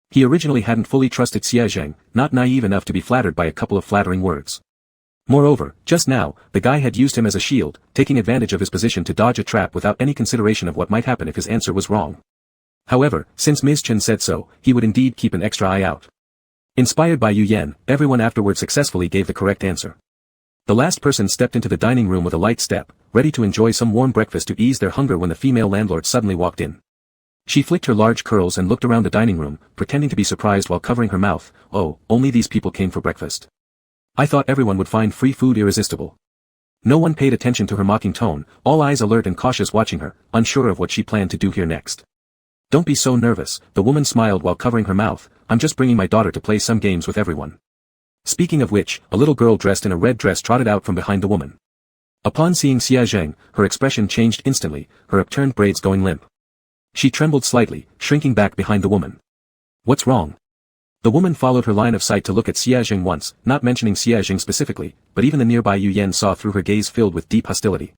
He originally hadn't fully trusted Xiaojing, not naive enough to be flattered by a couple of flattering words. Moreover, just now, the guy had used him as a shield, taking advantage of his position to dodge a trap without any consideration of what might happen if his answer was wrong. However, since Ms. Chen said so, he would indeed keep an extra eye out. Inspired by Yu Yan, everyone afterward successfully gave the correct answer. The last person stepped into the dining room with a light step, ready to enjoy some warm breakfast to ease their hunger when the female landlord suddenly walked in. She flicked her large curls and looked around the dining room, pretending to be surprised while covering her mouth. Oh, only these people came for breakfast. I thought everyone would find free food irresistible. No one paid attention to her mocking tone, all eyes alert and cautious watching her, unsure of what she planned to do here next. Don't be so nervous, the woman smiled while covering her mouth, I'm just bringing my daughter to play some games with everyone. Speaking of which, a little girl dressed in a red dress trotted out from behind the woman. Upon seeing Xiaojing, her expression changed instantly, her upturned braids going limp. She trembled slightly, shrinking back behind the woman. What's wrong? The woman followed her line of sight to look at Xiaojing once, not mentioning Xiaojing specifically, but even the nearby Yu Yan saw through her gaze filled with deep hostility.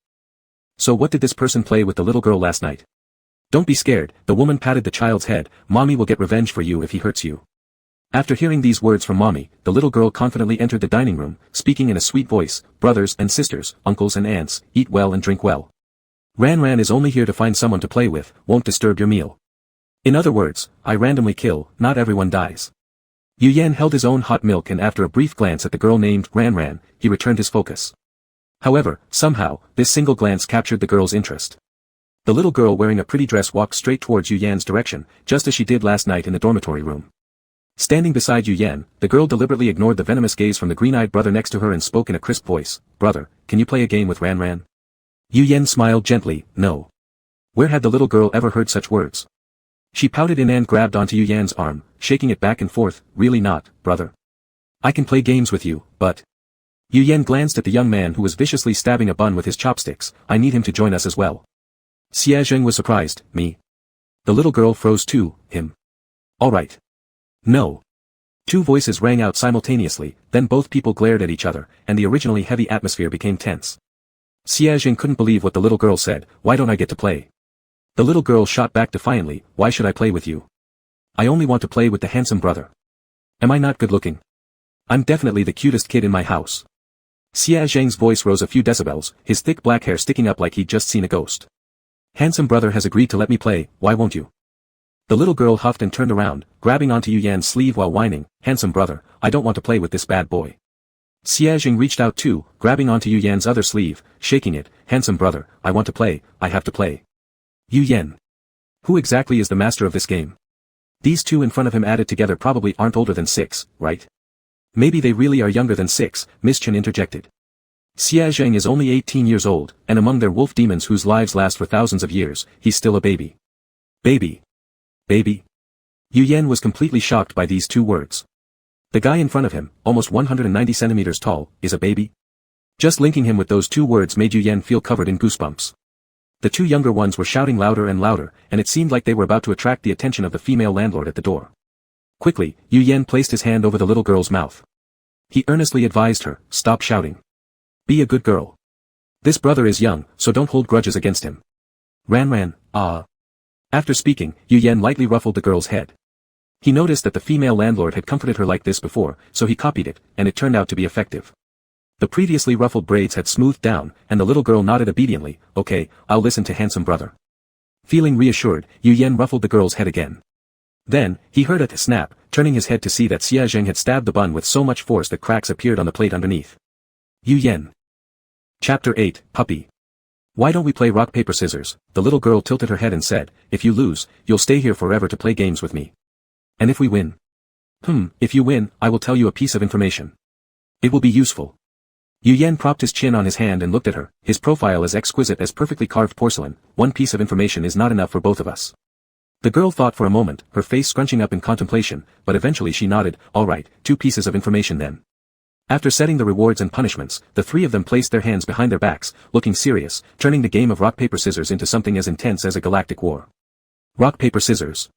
So what did this person play with the little girl last night? Don't be scared, the woman patted the child's head, Mommy will get revenge for you if he hurts you. After hearing these words from Mommy, the little girl confidently entered the dining room, speaking in a sweet voice, brothers and sisters, uncles and aunts, eat well and drink well. Ran is only here to find someone to play with, won't disturb your meal. In other words, I randomly kill, not everyone dies. Yu Yan held his own hot milk and after a brief glance at the girl named Ran, he returned his focus. However, somehow, this single glance captured the girl's interest. The little girl wearing a pretty dress walked straight towards Yu Yan's direction, just as she did last night in the dormitory room. Standing beside Yu Yan, the girl deliberately ignored the venomous gaze from the green-eyed brother next to her and spoke in a crisp voice, Brother, can you play a game with Ran? Yu Yan smiled gently, no. Where had the little girl ever heard such words? She pouted and grabbed onto Yu Yan's arm, shaking it back and forth, really not, brother. I can play games with you, but... Yu Yan glanced at the young man who was viciously stabbing a bun with his chopsticks, I need him to join us as well. Xiaojing was surprised, me. The little girl froze too, him. Alright. No. 2 voices rang out simultaneously, then both people glared at each other, and the originally heavy atmosphere became tense. Xiaojing couldn't believe what the little girl said, why don't I get to play? The little girl shot back defiantly, why should I play with you? I only want to play with the handsome brother. Am I not good looking? I'm definitely the cutest kid in my house. Xiaojing's voice rose a few decibels, his thick black hair sticking up like he'd just seen a ghost. Handsome brother has agreed to let me play, why won't you? The little girl huffed and turned around, grabbing onto Yu Yan's sleeve while whining, handsome brother, I don't want to play with this bad boy. Xiaojing reached out too, grabbing onto Yu Yan's other sleeve, shaking it, handsome brother, I want to play, I have to play. Yu Yan. Who exactly is the master of this game? These 2 in front of him added together probably aren't older than 6, right? Maybe they really are younger than 6, Ms. Chen interjected. Xiaojing is only 18 years old, and among their wolf demons whose lives last for thousands of years, he's still a baby. Baby. Baby. Yu Yan was completely shocked by these 2 words. The guy in front of him, almost 190 centimeters tall, is a baby? Just linking him with those 2 words made Yu Yan feel covered in goosebumps. The 2 younger ones were shouting louder and louder, and it seemed like they were about to attract the attention of the female landlord at the door. Quickly, Yu Yan placed his hand over the little girl's mouth. He earnestly advised her, stop shouting. Be a good girl. This brother is young, so don't hold grudges against him. Ran, ah. After speaking, Yu Yan lightly ruffled the girl's head. He noticed that the female landlord had comforted her like this before, so he copied it, and it turned out to be effective. The previously ruffled braids had smoothed down, and the little girl nodded obediently. Okay, I'll listen to handsome brother. Feeling reassured, Yu Yan ruffled the girl's head again. Then, he heard a snap, turning his head to see that Xia Zheng had stabbed the bun with so much force that cracks appeared on the plate underneath. Yu Yan. Chapter 8, Puppy. Why don't we play rock paper scissors? The little girl tilted her head and said, if you lose, you'll stay here forever to play games with me. And if we win? If you win, I will tell you a piece of information. It will be useful. Yu Yan propped his chin on his hand and looked at her, his profile as exquisite as perfectly carved porcelain. One piece of information is not enough for both of us. The girl thought for a moment, her face scrunching up in contemplation, but eventually she nodded. All right, 2 pieces of information then. After setting the rewards and punishments, the 3 of them placed their hands behind their backs, looking serious, turning the game of rock paper scissors into something as intense as a galactic war. Rock paper scissors.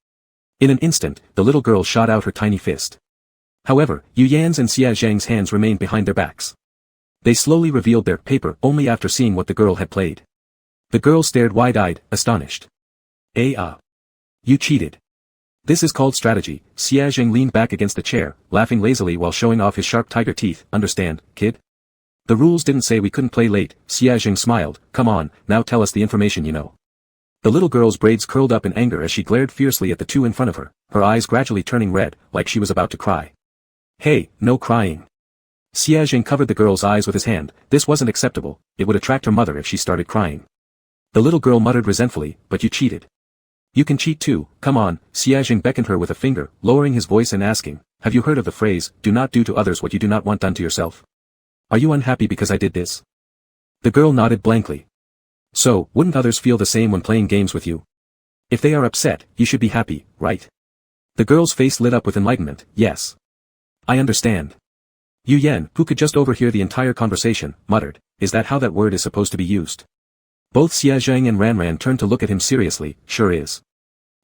In an instant, the little girl shot out her tiny fist. However, Yu Yan's and Xia Zhang's hands remained behind their backs. They slowly revealed their paper only after seeing what the girl had played. The girl stared wide-eyed, astonished. You cheated. This is called strategy. Xia Zheng leaned back against the chair, laughing lazily while showing off his sharp tiger teeth. Understand, kid? The rules didn't say we couldn't play late. Xia Zheng smiled. Come on, now tell us the information you know. The little girl's braids curled up in anger as she glared fiercely at the 2 in front of her, her eyes gradually turning red, like she was about to cry. Hey, no crying. Xia Zheng covered the girl's eyes with his hand. This wasn't acceptable, it would attract her mother if she started crying. The little girl muttered resentfully, but you cheated. You can cheat too, come on. Xia Zheng beckoned her with a finger, lowering his voice and asking, have you heard of the phrase, do not do to others what you do not want done to yourself? Are you unhappy because I did this? The girl nodded blankly. So, wouldn't others feel the same when playing games with you? If they are upset, you should be happy, right? The girl's face lit up with enlightenment. Yes. I understand. Yu Yan, who could just overhear the entire conversation, muttered, is that how that word is supposed to be used? Both Xia Zheng and Ran turned to look at him seriously. Sure is.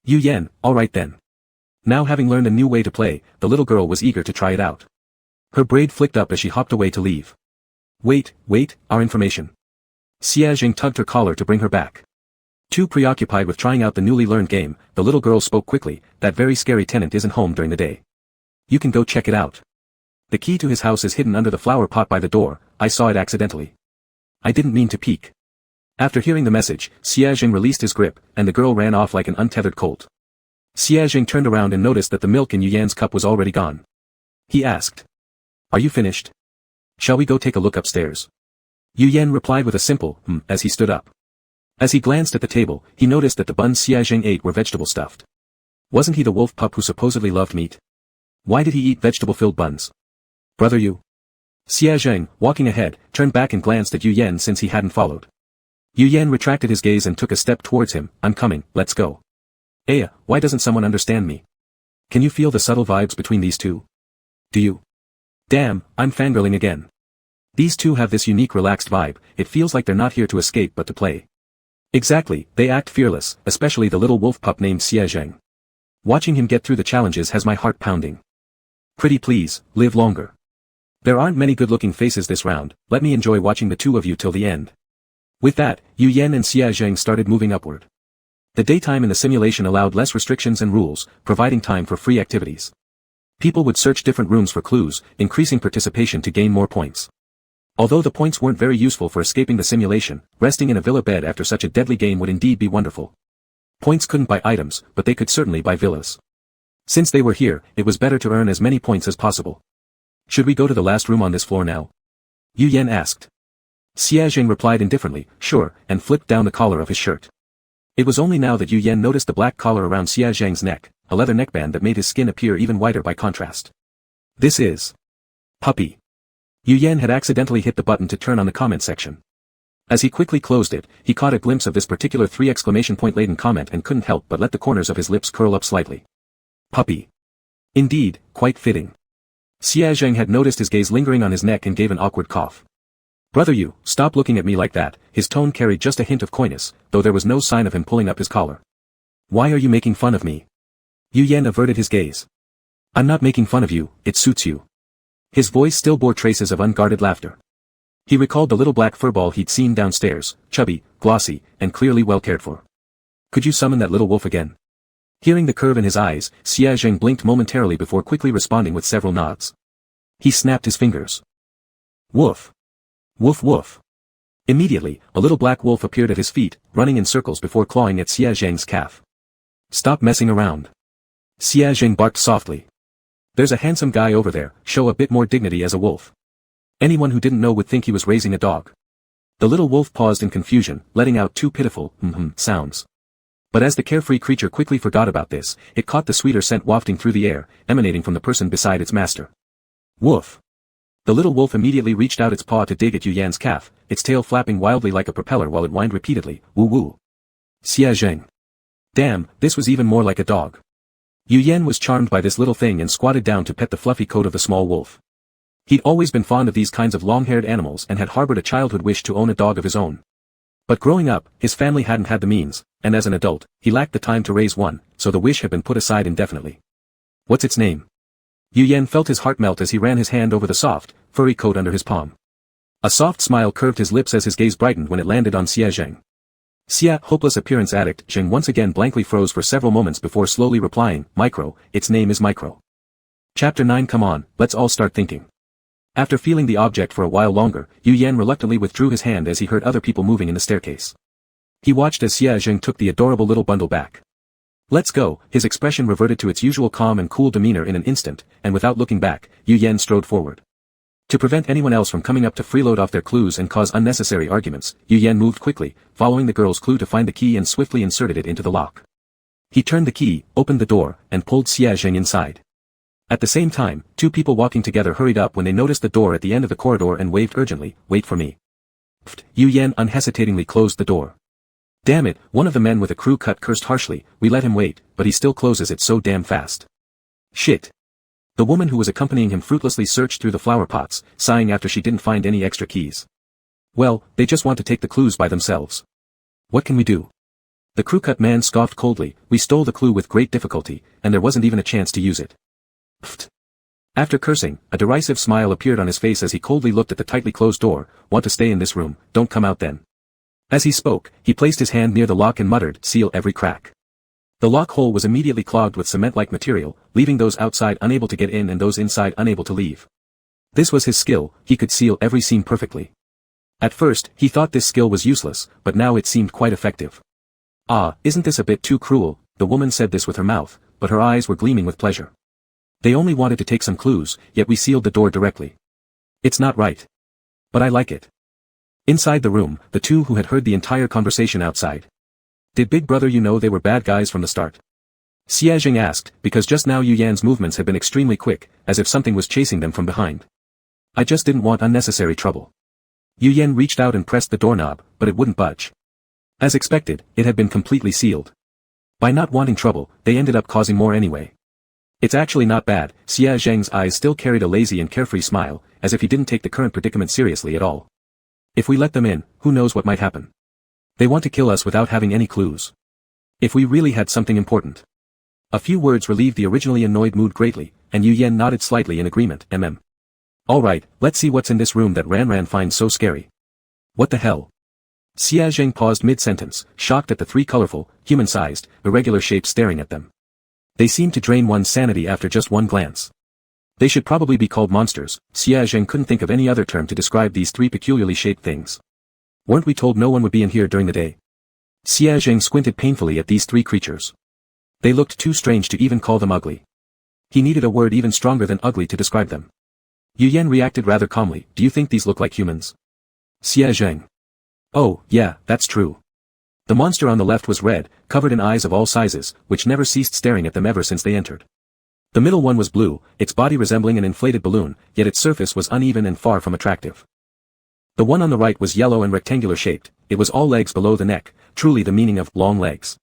Yu Yan, alright then. Now having learned a new way to play, the little girl was eager to try it out. Her braid flicked up as she hopped away to leave. Wait, our information. Xia Zheng tugged her collar to bring her back. Too preoccupied with trying out the newly learned game, the little girl spoke quickly. That very scary tenant isn't home during the day. You can go check it out. The key to his house is hidden under the flower pot by the door. I saw it accidentally. I didn't mean to peek. After hearing the message, Xia Zheng released his grip, and the girl ran off like an untethered colt. Xia Zheng turned around and noticed that the milk in Yu Yan's cup was already gone. He asked. Are you finished? Shall we go take a look upstairs? Yu Yan replied with a simple, as he stood up. As he glanced at the table, he noticed that the buns Xia Zheng ate were vegetable stuffed. Wasn't he the wolf pup who supposedly loved meat? Why did he eat vegetable-filled buns? Brother you. Xia Zheng, walking ahead, turned back and glanced at Yu Yan since he hadn't followed. Yu Yan retracted his gaze and took a step towards him. I'm coming, let's go. Why doesn't someone understand me? Can you feel the subtle vibes between these two? Do you? Damn, I'm fangirling again. These two have this unique relaxed vibe, it feels like they're not here to escape but to play. Exactly, they act fearless, especially the little wolf pup named Xia Zheng. Watching him get through the challenges has my heart pounding. Pretty please, live longer. There aren't many good-looking faces this round, let me enjoy watching the 2 of you till the end. With that, Yu Yan and Xia Zheng started moving upward. The daytime in the simulation allowed less restrictions and rules, providing time for free activities. People would search different rooms for clues, increasing participation to gain more points. Although the points weren't very useful for escaping the simulation, resting in a villa bed after such a deadly game would indeed be wonderful. Points couldn't buy items, but they could certainly buy villas. Since they were here, it was better to earn as many points as possible. Should we go to the last room on this floor now? Yu Yan asked. Xia Zheng replied indifferently, sure, and flipped down the collar of his shirt. It was only now that Yu Yan noticed the black collar around Xia Zheng's neck, a leather neckband that made his skin appear even whiter by contrast. This is Puppy. Yu Yan had accidentally hit the button to turn on the comment section. As he quickly closed it, he caught a glimpse of this particular 3 exclamation point laden comment and couldn't help but let the corners of his lips curl up slightly. Puppy. Indeed, quite fitting. Xia Zheng had noticed his gaze lingering on his neck and gave an awkward cough. Brother you, stop looking at me like that. His tone carried just a hint of coyness, though there was no sign of him pulling up his collar. Why are you making fun of me? Yu Yan averted his gaze. I'm not making fun of you, it suits you. His voice still bore traces of unguarded laughter. He recalled the little black furball he'd seen downstairs, chubby, glossy, and clearly well cared for. Could you summon that little wolf again? Hearing the curve in his eyes, Xia Zheng blinked momentarily before quickly responding with several nods. He snapped his fingers. Woof. Woof woof. Immediately, a little black wolf appeared at his feet, running in circles before clawing at Xia Zheng's calf. Stop messing around. Xia Zheng barked softly. There's a handsome guy over there, show a bit more dignity as a wolf. Anyone who didn't know would think he was raising a dog. The little wolf paused in confusion, letting out two pitiful, sounds. But as the carefree creature quickly forgot about this, it caught the sweeter scent wafting through the air, emanating from the person beside its master. Woof. The little wolf immediately reached out its paw to dig at Yu Yan's calf, its tail flapping wildly like a propeller while it whined repeatedly, woo woo. Xia Zheng. Damn, this was even more like a dog. Yu Yan was charmed by this little thing and squatted down to pet the fluffy coat of the small wolf. He'd always been fond of these kinds of long-haired animals and had harbored a childhood wish to own a dog of his own. But growing up, his family hadn't had the means, and as an adult, he lacked the time to raise one, so the wish had been put aside indefinitely. What's its name? Yu Yan felt his heart melt as he ran his hand over the soft, furry coat under his palm. A soft smile curved his lips as his gaze brightened when it landed on Xia Zheng. Xia, hopeless appearance addict, Zheng once again blankly froze for several moments before slowly replying, Micro, its name is Micro. Chapter 9. Come on, let's all start thinking. After feeling the object for a while longer, Yu Yan reluctantly withdrew his hand as he heard other people moving in the staircase. He watched as Xia Zheng took the adorable little bundle back. Let's go. His expression reverted to its usual calm and cool demeanor in an instant, and without looking back, Yu Yan strode forward. To prevent anyone else from coming up to freeload off their clues and cause unnecessary arguments, Yu Yan moved quickly, following the girl's clue to find the key and swiftly inserted it into the lock. He turned the key, opened the door, and pulled Xia Zheng inside. At the same time, two people walking together hurried up when they noticed the door at the end of the corridor and waved urgently, wait for me. Pfft, Yu Yan unhesitatingly closed the door. Damn it, one of the men with a crew cut cursed harshly, we let him wait, but he still closes it so damn fast. Shit. The woman who was accompanying him fruitlessly searched through the flower pots, sighing after she didn't find any extra keys. Well, they just want to take the clues by themselves. What can we do? The crew cut man scoffed coldly, we stole the clue with great difficulty, and there wasn't even a chance to use it. Pfft. After cursing, a derisive smile appeared on his face as he coldly looked at the tightly closed door, want to stay in this room, don't come out then. As he spoke, he placed his hand near the lock and muttered, seal every crack. The lock hole was immediately clogged with cement-like material, leaving those outside unable to get in and those inside unable to leave. This was his skill, he could seal every seam perfectly. At first, he thought this skill was useless, but now it seemed quite effective. Ah, isn't this a bit too cruel? The woman said this with her mouth, but her eyes were gleaming with pleasure. They only wanted to take some clues, yet we sealed the door directly. It's not right. But I like it. Inside the room, the two who had heard the entire conversation outside. Did Big Brother you know they were bad guys from the start? Xia Zheng asked, because just now Yu Yan's movements had been extremely quick, as if something was chasing them from behind. I just didn't want unnecessary trouble. Yu Yan reached out and pressed the doorknob, but it wouldn't budge. As expected, it had been completely sealed. By not wanting trouble, they ended up causing more anyway. It's actually not bad. Xia Zheng's eyes still carried a lazy and carefree smile, as if he didn't take the current predicament seriously at all. If we let them in, who knows what might happen. They want to kill us without having any clues. If we really had something important. A few words relieved the originally annoyed mood greatly, and Yu Yan nodded slightly in agreement, Alright, let's see what's in this room that Ran finds so scary. What the hell? Xia Zheng paused mid-sentence, shocked at the three colorful, human-sized, irregular shapes staring at them. They seemed to drain one's sanity after just one glance. They should probably be called monsters. Xia Zheng couldn't think of any other term to describe these three peculiarly shaped things. Weren't we told no one would be in here during the day? Xia Zheng squinted painfully at these three creatures. They looked too strange to even call them ugly. He needed a word even stronger than ugly to describe them. Yu Yan reacted rather calmly, do you think these look like humans? Xia Zheng. Oh, yeah, that's true. The monster on the left was red, covered in eyes of all sizes, which never ceased staring at them ever since they entered. The middle one was blue, its body resembling an inflated balloon, yet its surface was uneven and far from attractive. The one on the right was yellow and rectangular shaped, it was all legs below the neck, truly the meaning of long legs.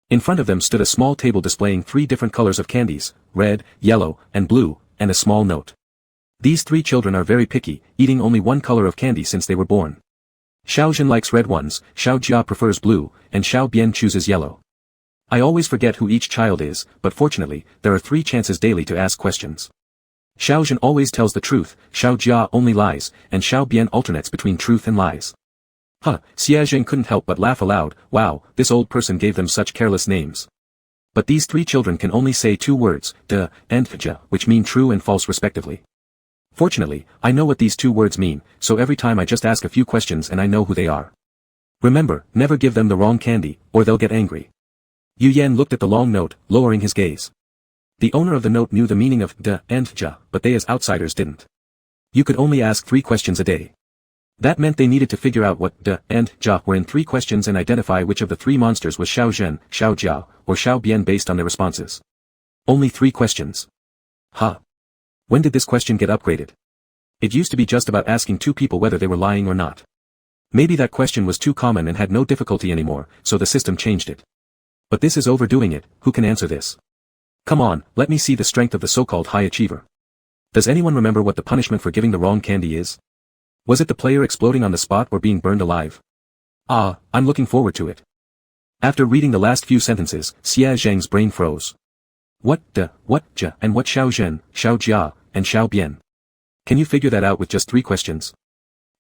In front of them stood a small table displaying three different colors of candies, red, yellow, and blue, and a small note. These three children are very picky, eating only one color of candy since they were born. Xiaojun likes red ones, Xiao Jia prefers blue, and Xiao Bian chooses yellow. I always forget who each child is, but fortunately, there are 3 chances daily to ask questions. Xiaojun always tells the truth, Xiao Jia only lies, and Xiao Bian alternates between truth and lies. Xia Jing couldn't help but laugh aloud. Wow, this old person gave them such careless names. But these three children can only say two words, de and ja, which mean true and false respectively. Fortunately, I know what these two words mean, so every time I just ask a few questions and I know who they are. Remember, never give them the wrong candy, or they'll get angry. Yu Yan looked at the long note, lowering his gaze. The owner of the note knew the meaning of de and ja, but they as outsiders didn't. You could only ask 3 questions a day. That meant they needed to figure out what de and ja were in 3 questions and identify which of the 3 monsters was Xiao Zhen, Xiao Jia, or Xiao Bian based on their responses. Only 3 questions. When did this question get upgraded? It used to be just about asking 2 people whether they were lying or not. Maybe that question was too common and had no difficulty anymore, so the system changed it. But this is overdoing it. Who can answer this? Come on, let me see the strength of the so-called high achiever. Does anyone remember what the punishment for giving the wrong candy is? Was it the player exploding on the spot or being burned alive? I'm looking forward to it. After reading the last few sentences, Xia Zheng's brain froze. What de, what ja, and what Xiao Zhen, Xiao Jia, and Xiao Bian? Can you figure that out with just 3 questions?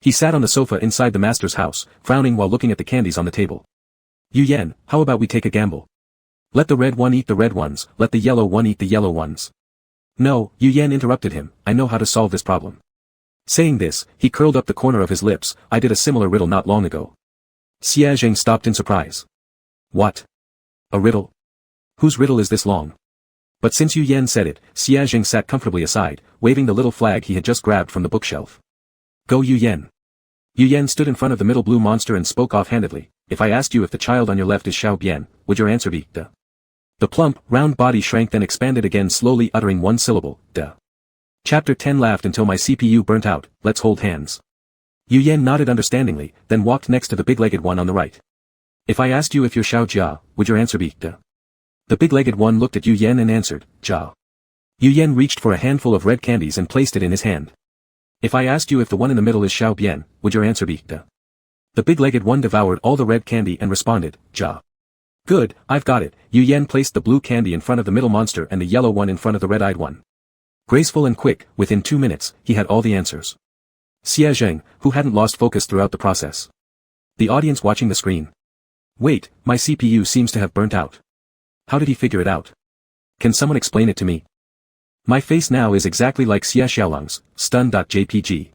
He sat on the sofa inside the master's house, frowning while looking at the candies on the table. Yu Yan, how about we take a gamble? Let the red one eat the red ones, let the yellow one eat the yellow ones. No, Yu Yan interrupted him, I know how to solve this problem. Saying this, he curled up the corner of his lips. I did a similar riddle not long ago. Xia Zheng stopped in surprise. What? A riddle? Whose riddle is this long? But since Yu Yan said it, Xia Zheng sat comfortably aside, waving the little flag he had just grabbed from the bookshelf. Go Yu Yan. Yu Yan stood in front of the middle blue monster and spoke offhandedly. If I asked you if the child on your left is Xiao Bian, would your answer be de? The plump, round body shrank then expanded again, slowly uttering one syllable, de. Chapter 10 laughed until my CPU burnt out. Let's hold hands. Yu Yan nodded understandingly, then walked next to the big-legged one on the right. If I asked you if you're Xiao Jia, would your answer be de? The big-legged one looked at Yu Yan and answered, Jia. Yu Yan reached for a handful of red candies and placed it in his hand. If I asked you if the one in the middle is Xiao Bian, would your answer be de? The big-legged one devoured all the red candy and responded, Jia. Good, I've got it. Yu Yan placed the blue candy in front of the middle monster and the yellow one in front of the red-eyed one. Graceful and quick, within 2 minutes, he had all the answers. Xia Zheng, who hadn't lost focus throughout the process. The audience watching the screen. Wait, my CPU seems to have burnt out. How did he figure it out? Can someone explain it to me? My face now is exactly like Xia Xiaolang's, stun.jpg.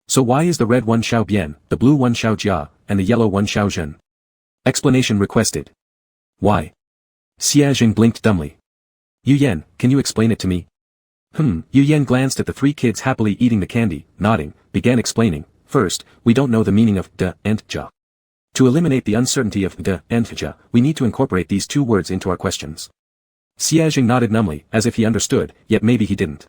So why is the red one Xiao Bian, the blue one Xiao Jia, and the yellow one Xiao Zhen? Explanation requested. Why? Xia Zheng blinked dumbly. Yu Yan, can you explain it to me? Yu Yan glanced at the 3 kids happily eating the candy, nodding, began explaining. First, we don't know the meaning of de and ja. To eliminate the uncertainty of de and ja, we need to incorporate these 2 words into our questions. Xia Zheng nodded numbly, as if he understood, yet maybe he didn't.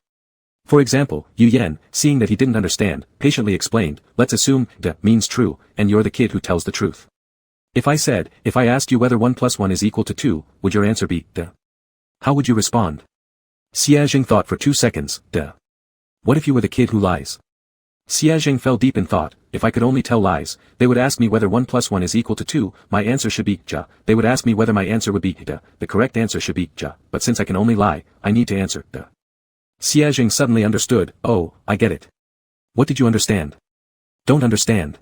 For example, Yu Yan, seeing that he didn't understand, patiently explained, let's assume de means true, and you're the kid who tells the truth. If I asked you whether 1 + 1 is equal to 2, would your answer be de? How would you respond? Xia Zheng thought for 2 seconds, de. What if you were the kid who lies? Xia Zheng fell deep in thought. If I could only tell lies, they would ask me whether 1 + 1 is equal to 2, my answer should be ja. They would ask me whether my answer would be de, the correct answer should be ja, but since I can only lie, I need to answer de. Xia Zheng suddenly understood. Oh, I get it. What did you understand? Don't understand.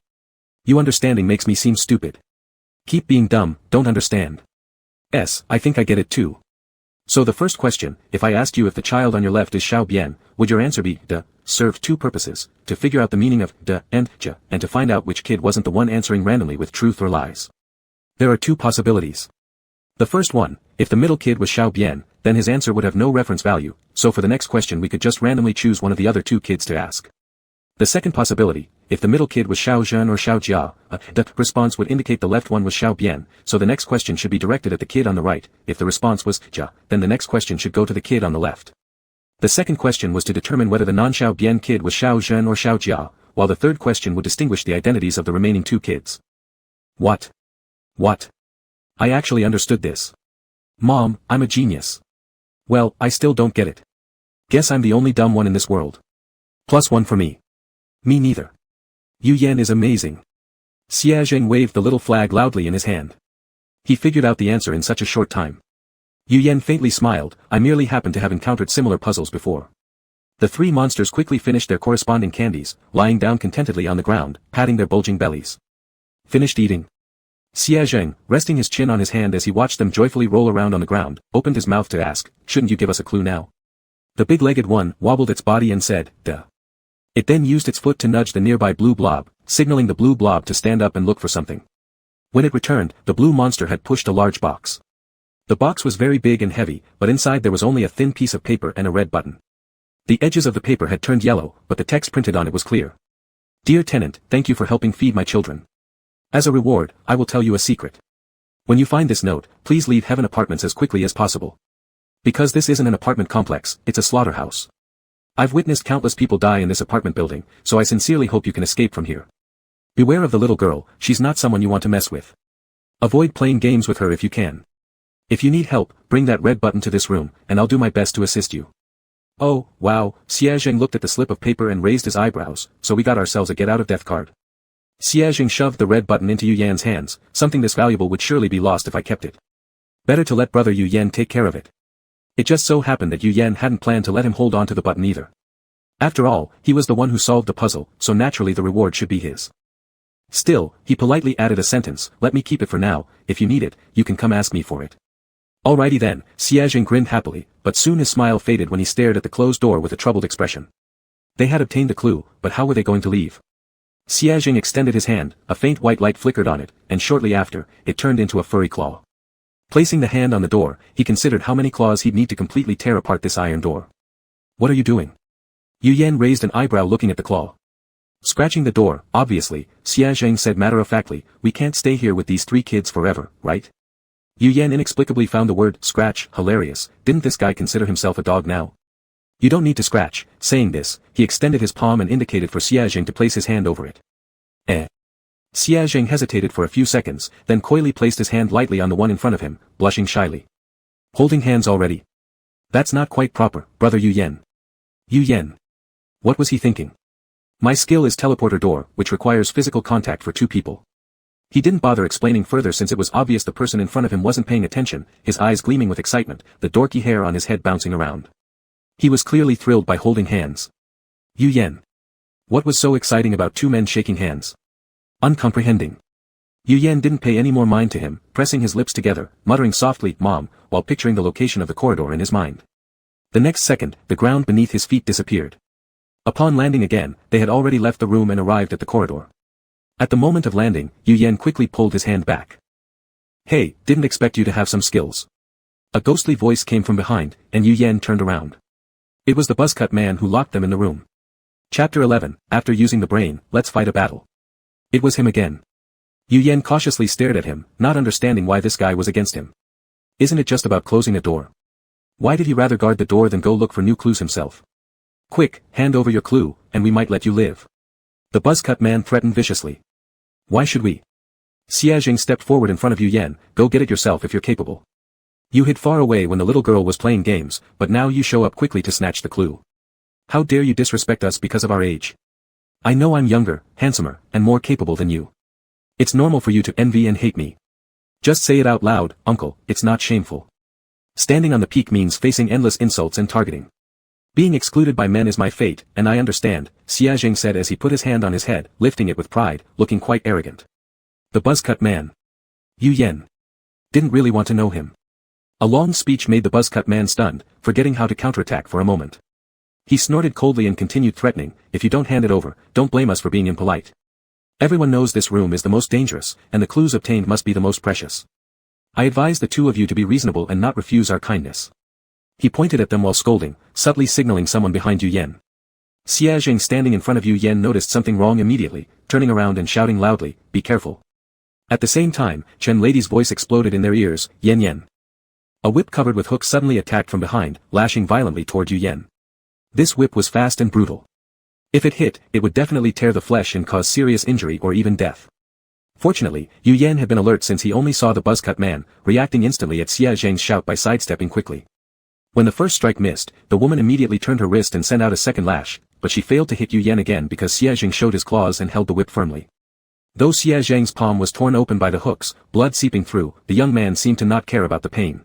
You understanding makes me seem stupid. Keep being dumb, don't understand. I think I get it too. So the first question, if I asked you if the child on your left is Xiao Bian, would your answer be de, served 2 purposes, to figure out the meaning of de and ja, and to find out which kid wasn't the one answering randomly with truth or lies. There are 2 possibilities. The first one, if the middle kid was Xiao Bian, then his answer would have no reference value, so for the next question we could just randomly choose one of the other 2 kids to ask. The second possibility, if the middle kid was Xiao Zhen or Xiao Jia, the response would indicate the left one was Xiao Bian, so the next question should be directed at the kid on the right. If the response was Jia, then the next question should go to the kid on the left. The second question was to determine whether the non-Xiao Bian kid was Xiao Zhen or Xiao Jia, while the third question would distinguish the identities of the remaining 2 kids. What? I actually understood this. Mom, I'm a genius. Well, I still don't get it. Guess I'm the only dumb one in this world. +1 for me. Me neither. Yu Yan is amazing. Xia Zheng waved the little flag loudly in his hand. He figured out the answer in such a short time. Yu Yan faintly smiled. I merely happened to have encountered similar puzzles before. The 3 monsters quickly finished their corresponding candies, lying down contentedly on the ground, patting their bulging bellies. Finished eating? Xie Zheng, resting his chin on his hand as he watched them joyfully roll around on the ground, opened his mouth to ask, shouldn't you give us a clue now? The big-legged one wobbled its body and said, duh. It then used its foot to nudge the nearby blue blob, signaling the blue blob to stand up and look for something. When it returned, the blue monster had pushed a large box. The box was very big and heavy, but inside there was only a thin piece of paper and a red button. The edges of the paper had turned yellow, but the text printed on it was clear. Dear tenant, thank you for helping feed my children. As a reward, I will tell you a secret. When you find this note, please leave Heaven Apartments as quickly as possible. Because this isn't an apartment complex, it's a slaughterhouse. I've witnessed countless people die in this apartment building, so I sincerely hope you can escape from here. Beware of the little girl, she's not someone you want to mess with. Avoid playing games with her if you can. If you need help, bring that red button to this room, and I'll do my best to assist you. Oh, wow, Xie Zheng looked at the slip of paper and raised his eyebrows, so we got ourselves a get-out-of-death card. Xie Zheng shoved the red button into Yu Yan's hands, something this valuable would surely be lost if I kept it. Better to let brother Yu Yan take care of it. It just so happened that Yu Yan hadn't planned to let him hold on to the button either. After all, he was the one who solved the puzzle, so naturally the reward should be his. Still, he politely added a sentence, let me keep it for now, if you need it, you can come ask me for it. Alrighty then, Xie Zheng grinned happily, but soon his smile faded when he stared at the closed door with a troubled expression. They had obtained the clue, but how were they going to leave? Xie Zheng extended his hand, a faint white light flickered on it, and shortly after, it turned into a furry claw. Placing the hand on the door, he considered how many claws he'd need to completely tear apart this iron door. What are you doing? Yu Yan raised an eyebrow looking at the claw. Scratching the door, obviously, Xie Zheng said matter-of-factly, we can't stay here with these 3 kids forever, right? Yu Yan inexplicably found the word scratch hilarious. Didn't this guy consider himself a dog now? You don't need to scratch. Saying this, he extended his palm and indicated for Xie Zheng to place his hand over it. Xie Zheng hesitated for a few seconds, then coyly placed his hand lightly on the one in front of him, blushing shyly. Holding hands already? That's not quite proper, brother Yu Yan. Yu Yan. What was he thinking? My skill is teleporter door, which requires physical contact for 2 people. He didn't bother explaining further since it was obvious the person in front of him wasn't paying attention, his eyes gleaming with excitement, the dorky hair on his head bouncing around. He was clearly thrilled by holding hands. Yu Yan. What was so exciting about 2 men shaking hands? Uncomprehending. Yu Yan didn't pay any more mind to him, pressing his lips together, muttering softly, Mom, while picturing the location of the corridor in his mind. The next second, the ground beneath his feet disappeared. Upon landing again, they had already left the room and arrived at the corridor. At the moment of landing, Yu Yan quickly pulled his hand back. Hey, didn't expect you to have some skills. A ghostly voice came from behind, and Yu Yan turned around. It was the buzzcut man who locked them in the room. Chapter 11, After using the brain, let's fight a battle. It was him again. Yu Yan cautiously stared at him, not understanding why this guy was against him. Isn't it just about closing a door? Why did he rather guard the door than go look for new clues himself? Quick, hand over your clue, and we might let you live. The buzzcut man threatened viciously. Why should we? Xie Zheng stepped forward in front of Yu Yan, go get it yourself if you're capable. You hid far away when the little girl was playing games, but now you show up quickly to snatch the clue. How dare you disrespect us because of our age? I know I'm younger, handsomer, and more capable than you. It's normal for you to envy and hate me. Just say it out loud, uncle, it's not shameful. Standing on the peak means facing endless insults and targeting. Being excluded by men is my fate, and I understand, Xie Zheng said as he put his hand on his head, lifting it with pride, looking quite arrogant. The buzzcut man. Yu Yan. Didn't really want to know him. A long speech made the buzzcut man stunned, forgetting how to counterattack for a moment. He snorted coldly and continued threatening, if you don't hand it over, don't blame us for being impolite. Everyone knows this room is the most dangerous, and the clues obtained must be the most precious. I advise the 2 of you to be reasonable and not refuse our kindness. He pointed at them while scolding, subtly signaling someone behind Yu Yan. Xie Zheng standing in front of Yu Yan noticed something wrong immediately, turning around and shouting loudly, be careful. At the same time, Chen Lady's voice exploded in their ears, Yan Yan. A whip covered with hooks suddenly attacked from behind, lashing violently toward Yu Yan. This whip was fast and brutal. If it hit, it would definitely tear the flesh and cause serious injury or even death. Fortunately, Yu Yan had been alert since he only saw the buzzcut man, reacting instantly at Xie Zheng's shout by sidestepping quickly. When the first strike missed, the woman immediately turned her wrist and sent out a second lash, but she failed to hit Yu Yan again because Xie Zheng showed his claws and held the whip firmly. Though Xie Zheng's palm was torn open by the hooks, blood seeping through, the young man seemed to not care about the pain.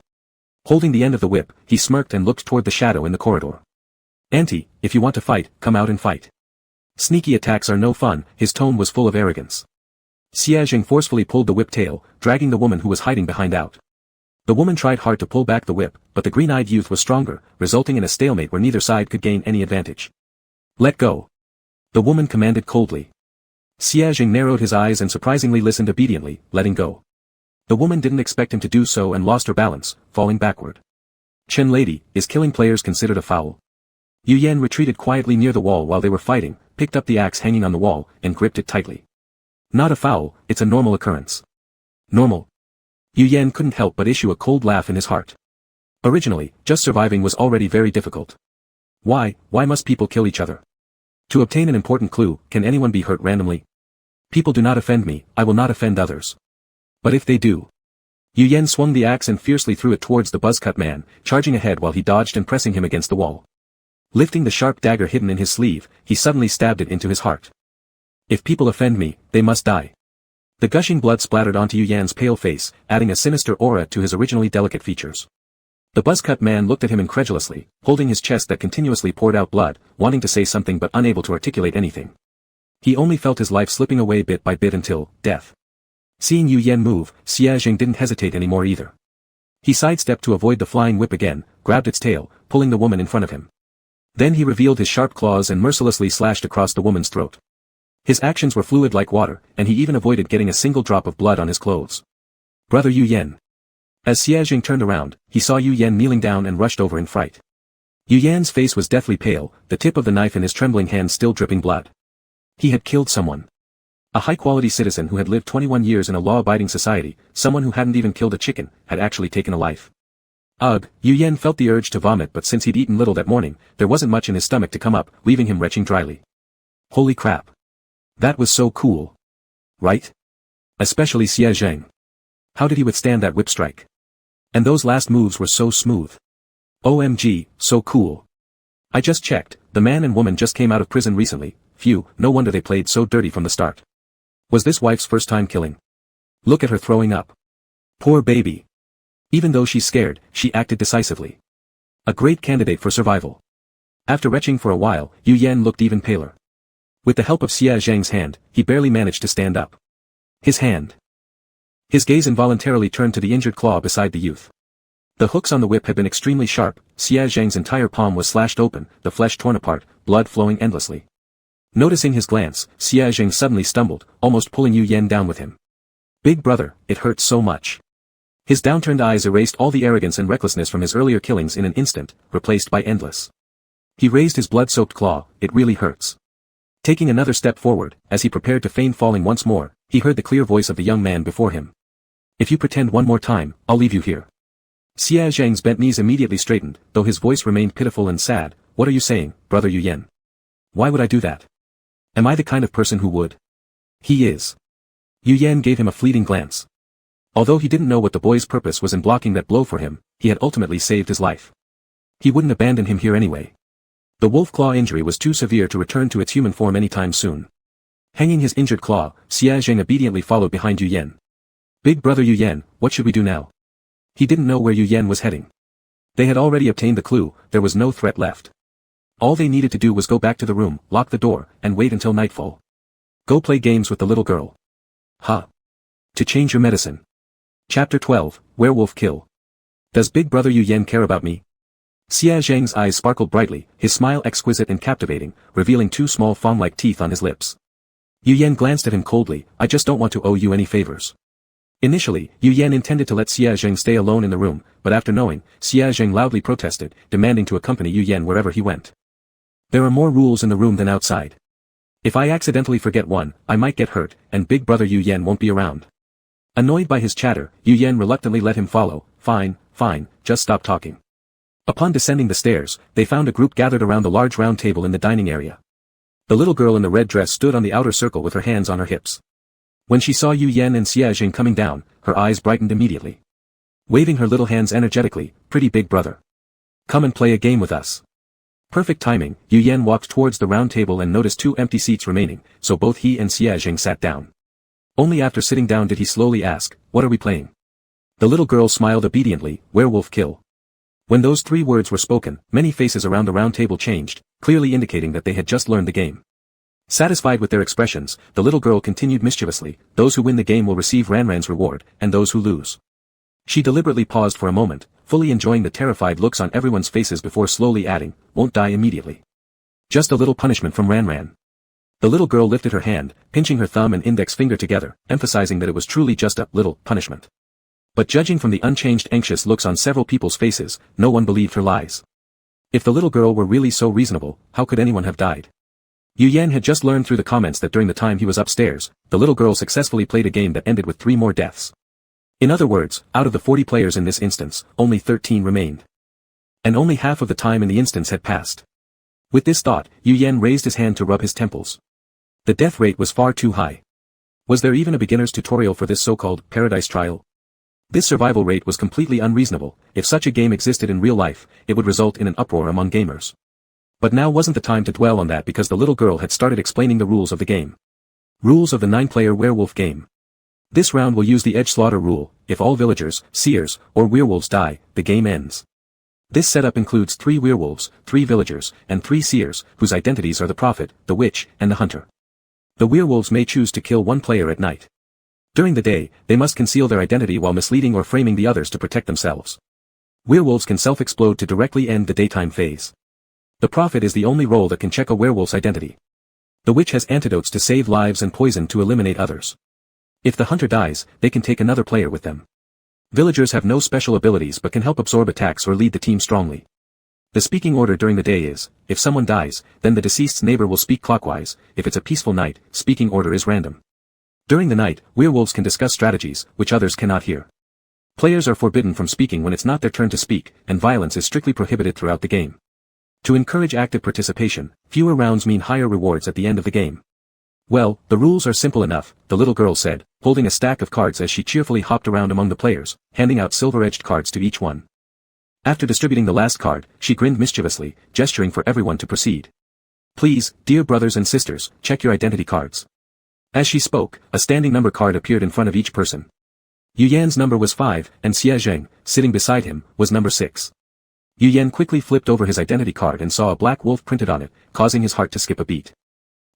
Holding the end of the whip, he smirked and looked toward the shadow in the corridor. Auntie, if you want to fight, come out and fight. Sneaky attacks are no fun, his tone was full of arrogance. Xiaojing forcefully pulled the whip tail, dragging the woman who was hiding behind out. The woman tried hard to pull back the whip, but the green-eyed youth was stronger, resulting in a stalemate where neither side could gain any advantage. Let go. The woman commanded coldly. Xiaojing narrowed his eyes and surprisingly listened obediently, letting go. The woman didn't expect him to do so and lost her balance, falling backward. Chen lady, is killing players considered a foul? Yu Yan retreated quietly near the wall while they were fighting, picked up the axe hanging on the wall, and gripped it tightly. Not a foul, it's a normal occurrence. Normal? Yu Yan couldn't help but issue a cold laugh in his heart. Originally, just surviving was already very difficult. Why must people kill each other? To obtain an important clue, can anyone be hurt randomly? People do not offend me, I will not offend others. But if they do. Yu Yan swung the axe and fiercely threw it towards the buzzcut man, charging ahead while he dodged and pressing him against the wall. Lifting the sharp dagger hidden in his sleeve, he suddenly stabbed it into his heart. If people offend me, they must die. The gushing blood splattered onto Yu Yan's pale face, adding a sinister aura to his originally delicate features. The buzzcut man looked at him incredulously, holding his chest that continuously poured out blood, wanting to say something but unable to articulate anything. He only felt his life slipping away bit by bit until, death. Seeing Yu Yan move, Xiaojing didn't hesitate anymore either. He sidestepped to avoid the flying whip again, grabbed its tail, pulling the woman in front of him. Then he revealed his sharp claws and mercilessly slashed across the woman's throat. His actions were fluid like water, and he even avoided getting a single drop of blood on his clothes. Brother Yu Yan. As Xiaojing turned around, he saw Yu Yan kneeling down and rushed over in fright. Yu Yan's face was deathly pale, the tip of the knife in his trembling hand still dripping blood. He had killed someone. A high-quality citizen who had lived 21 years in a law-abiding society, someone who hadn't even killed a chicken, had actually taken a life. Ugh, Yu Yan felt the urge to vomit, but since he'd eaten little that morning, there wasn't much in his stomach to come up, leaving him retching dryly. Holy crap. That was so cool. Right? Especially Xiaojing. How did he withstand that whip strike? And those last moves were so smooth. OMG, so cool. I just checked, the man and woman just came out of prison recently, phew, no wonder they played so dirty from the start. Was this wife's first time killing? Look at her throwing up. Poor baby. Even though she's scared, she acted decisively. A great candidate for survival. After retching for a while, Yu Yan looked even paler. With the help of Xiaojing's hand, he barely managed to stand up. His hand. His gaze involuntarily turned to the injured claw beside the youth. The hooks on the whip had been extremely sharp, Xiaojing's entire palm was slashed open, the flesh torn apart, blood flowing endlessly. Noticing his glance, Xiaojing suddenly stumbled, almost pulling Yu Yan down with him. Big brother, it hurts so much. His downturned eyes erased all the arrogance and recklessness from his earlier killings in an instant, replaced by endless. He raised his blood-soaked claw, it really hurts. Taking another step forward, as he prepared to feign falling once more, he heard the clear voice of the young man before him. If you pretend one more time, I'll leave you here. Xiaojing's bent knees immediately straightened, though his voice remained pitiful and sad. What are you saying, brother Yu Yan? Why would I do that? Am I the kind of person who would? He is. Yu Yan gave him a fleeting glance. Although he didn't know what the boy's purpose was in blocking that blow for him, he had ultimately saved his life. He wouldn't abandon him here anyway. The wolf claw injury was too severe to return to its human form anytime soon. Hanging his injured claw, Xiaojing obediently followed behind Yu Yan. Big brother Yu Yan, what should we do now? He didn't know where Yu Yan was heading. They had already obtained the clue, there was no threat left. All they needed to do was go back to the room, lock the door, and wait until nightfall. Go play games with the little girl. Huh. To change your medicine. Chapter 12, Werewolf Kill. Does Big Brother Yu Yan care about me? Xiaojing's eyes sparkled brightly, his smile exquisite and captivating, revealing two small fawn-like teeth on his lips. Yu Yan glanced at him coldly, I just don't want to owe you any favors. Initially, Yu Yan intended to let Xiaojing stay alone in the room, but after knowing, Xiaojing loudly protested, demanding to accompany Yu Yan wherever he went. There are more rules in the room than outside. If I accidentally forget one, I might get hurt, and Big Brother Yu Yan won't be around. Annoyed by his chatter, Yu Yan reluctantly let him follow. Fine, just stop talking. Upon descending the stairs, they found a group gathered around the large round table in the dining area. The little girl in the red dress stood on the outer circle with her hands on her hips. When she saw Yu Yan and Xiaojing coming down, her eyes brightened immediately. Waving her little hands energetically, pretty big brother. Come and play a game with us. Perfect timing, Yu Yan walked towards the round table and noticed 2 empty seats remaining, so both he and Xiaojing sat down. Only after sitting down did he slowly ask, what are we playing? The little girl smiled obediently, Werewolf Kill. When those 3 words were spoken, many faces around the round table changed, clearly indicating that they had just learned the game. Satisfied with their expressions, the little girl continued mischievously, those who win the game will receive Ranran's reward, and those who lose. She deliberately paused for a moment, fully enjoying the terrified looks on everyone's faces before slowly adding, won't die immediately. Just a little punishment from Ranran. The little girl lifted her hand, pinching her thumb and index finger together, emphasizing that it was truly just a little punishment. But judging from the unchanged anxious looks on several people's faces, no one believed her lies. If the little girl were really so reasonable, how could anyone have died? Yu Yan had just learned through the comments that during the time he was upstairs, the little girl successfully played a game that ended with 3 more deaths. In other words, out of the 40 players in this instance, only 13 remained. And only half of the time in the instance had passed. With this thought, Yu Yan raised his hand to rub his temples. The death rate was far too high. Was there even a beginner's tutorial for this so-called paradise trial? This survival rate was completely unreasonable. If such a game existed in real life, it would result in an uproar among gamers. But now wasn't the time to dwell on that because the little girl had started explaining the rules of the game. Rules of the 9-player werewolf game. This round will use the edge slaughter rule. If all villagers, seers, or werewolves die, the game ends. This setup includes 3 werewolves, 3 villagers, and 3 seers, whose identities are the prophet, the witch, and the hunter. The werewolves may choose to kill one player at night. During the day, they must conceal their identity while misleading or framing the others to protect themselves. Werewolves can self-explode to directly end the daytime phase. The prophet is the only role that can check a werewolf's identity. The witch has antidotes to save lives and poison to eliminate others. If the hunter dies, they can take another player with them. Villagers have no special abilities but can help absorb attacks or lead the team strongly. The speaking order during the day is, if someone dies, then the deceased's neighbor will speak clockwise. If it's a peaceful night, speaking order is random. During the night, werewolves can discuss strategies, which others cannot hear. Players are forbidden from speaking when it's not their turn to speak, and violence is strictly prohibited throughout the game. To encourage active participation, fewer rounds mean higher rewards at the end of the game. Well, the rules are simple enough, the little girl said, holding a stack of cards as she cheerfully hopped around among the players, handing out silver-edged cards to each one. After distributing the last card, she grinned mischievously, gesturing for everyone to proceed. Please, dear brothers and sisters, check your identity cards. As she spoke, a standing number card appeared in front of each person. Yu Yan's number was 5, and Xie Zheng, sitting beside him, was number 6. Yu Yan quickly flipped over his identity card and saw a black wolf printed on it, causing his heart to skip a beat.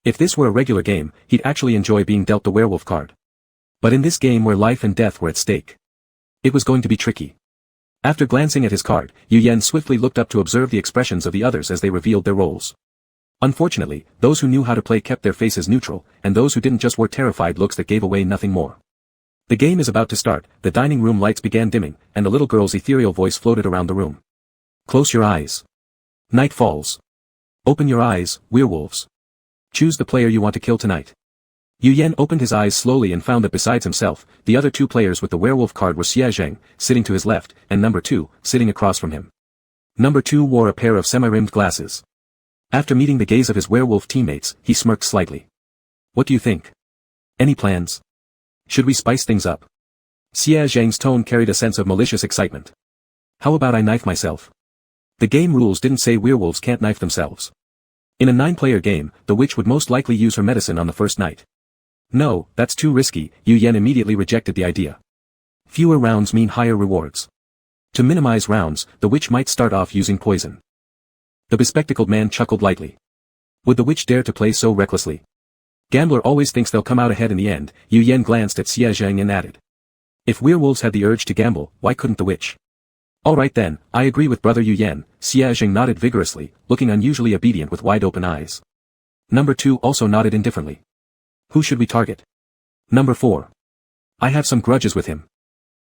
If this were a regular game, he'd actually enjoy being dealt the werewolf card. But in this game where life and death were at stake, it was going to be tricky. After glancing at his card, Yu Yan swiftly looked up to observe the expressions of the others as they revealed their roles. Unfortunately, those who knew how to play kept their faces neutral, and those who didn't just wore terrified looks that gave away nothing more. The game is about to start, the dining room lights began dimming, and the little girl's ethereal voice floated around the room. Close your eyes. Night falls. Open your eyes, werewolves. Choose the player you want to kill tonight. Yu Yan opened his eyes slowly and found that besides himself, the other 2 players with the werewolf card were Xie Zheng, sitting to his left, and number 2, sitting across from him. Number 2 wore a pair of semi-rimmed glasses. After meeting the gaze of his werewolf teammates, he smirked slightly. What do you think? Any plans? Should we spice things up? Xie Zheng's tone carried a sense of malicious excitement. How about I knife myself? The game rules didn't say werewolves can't knife themselves. In a 9-player game, the witch would most likely use her medicine on the first night. No, that's too risky, Yu Yan immediately rejected the idea. Fewer rounds mean higher rewards. To minimize rounds, the witch might start off using poison. The bespectacled man chuckled lightly. Would the witch dare to play so recklessly? Gambler always thinks they'll come out ahead in the end, Yu Yan glanced at Xie Zheng and added. If werewolves had the urge to gamble, why couldn't the witch? Alright then, I agree with brother Yu Yan, Xie Zheng nodded vigorously, looking unusually obedient with wide-open eyes. Number 2 also nodded indifferently. Who should we target? Number 4. I have some grudges with him.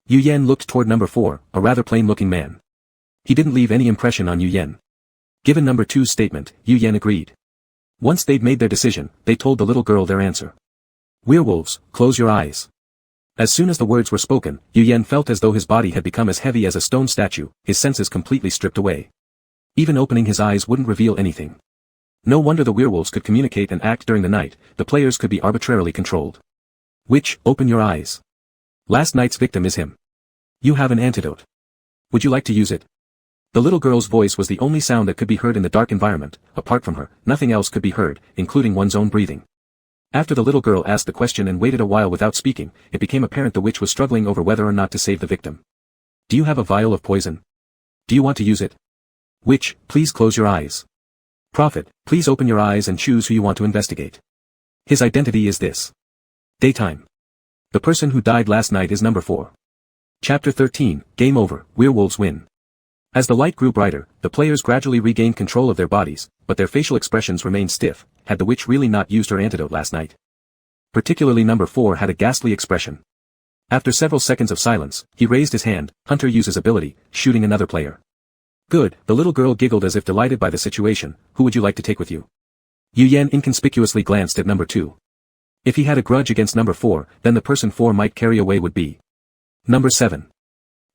Yu Yan looked toward number 4, a rather plain-looking man. He didn't leave any impression on Yu Yan. Given number 2's statement, Yu Yan agreed. Once they'd made their decision, they told the little girl their answer. Werewolves, close your eyes. As soon as the words were spoken, Yu Yan felt as though his body had become as heavy as a stone statue, his senses completely stripped away. Even opening his eyes wouldn't reveal anything. No wonder the werewolves could communicate and act during the night, the players could be arbitrarily controlled. Witch, open your eyes. Last night's victim is him. You have an antidote. Would you like to use it? The little girl's voice was the only sound that could be heard in the dark environment. Apart from her, nothing else could be heard, including one's own breathing. After the little girl asked the question and waited a while without speaking, it became apparent the witch was struggling over whether or not to save the victim. Do you have a vial of poison? Do you want to use it? Witch, please close your eyes. Prophet, please open your eyes and choose who you want to investigate. His identity is this. Daytime. The person who died last night is number 4. Chapter 13, Game Over, Werewolves Win. As the light grew brighter, the players gradually regained control of their bodies, but their facial expressions remained stiff. Had the witch really not used her antidote last night? Particularly number 4 had a ghastly expression. After several seconds of silence, he raised his hand. Hunter uses ability, shooting another player. Good, the little girl giggled as if delighted by the situation. Who would you like to take with you? Yu Yan inconspicuously glanced at number 2. If he had a grudge against number 4, then the person 4 might carry away would be number 7.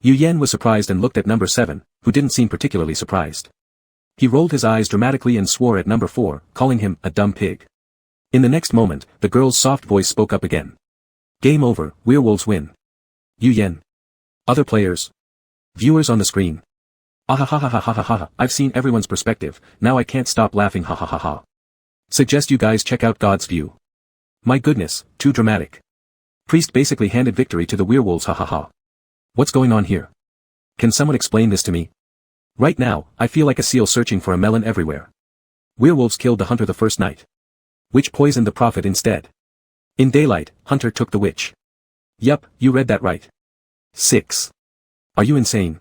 Yu Yan was surprised and looked at number 7, who didn't seem particularly surprised. He rolled his eyes dramatically and swore at number 4, calling him a dumb pig. In the next moment, the girl's soft voice spoke up again. Game over, werewolves win. Yu Yan. Other players. Viewers on the screen. Ah ha ha ha ha ha ha, I've seen everyone's perspective, now I can't stop laughing ha ha ha ha. Suggest you guys check out God's view. My goodness, too dramatic. Priest basically handed victory to the werewolves ha ha ha. What's going on here? Can someone explain this to me? Right now, I feel like a seal searching for a melon everywhere. Werewolves killed the hunter the first night. Witch poisoned the prophet instead. In daylight, Hunter took the witch. Yup, you read that right. 6. Are you insane?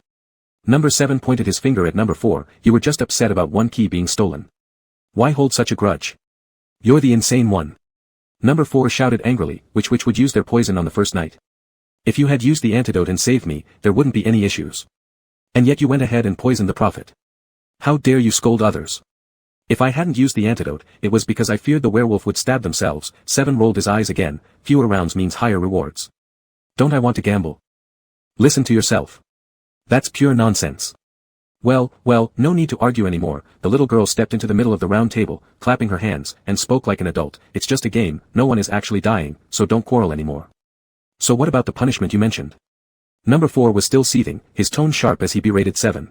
Number 7 pointed his finger at number 4, you were just upset about one key being stolen. Why hold such a grudge? You're the insane one. Number 4 shouted angrily, which would use their poison on the first night. If you had used the antidote and saved me, there wouldn't be any issues. And yet you went ahead and poisoned the prophet. How dare you scold others? If I hadn't used the antidote, it was because I feared the werewolf would stab themselves. 7 rolled his eyes again, fewer rounds means higher rewards. Don't I want to gamble? Listen to yourself. That's pure nonsense. Well, no need to argue anymore. The little girl stepped into the middle of the round table, clapping her hands, and spoke like an adult. It's just a game, no one is actually dying, so don't quarrel anymore. So what about the punishment you mentioned? Number 4 was still seething, his tone sharp as he berated 7.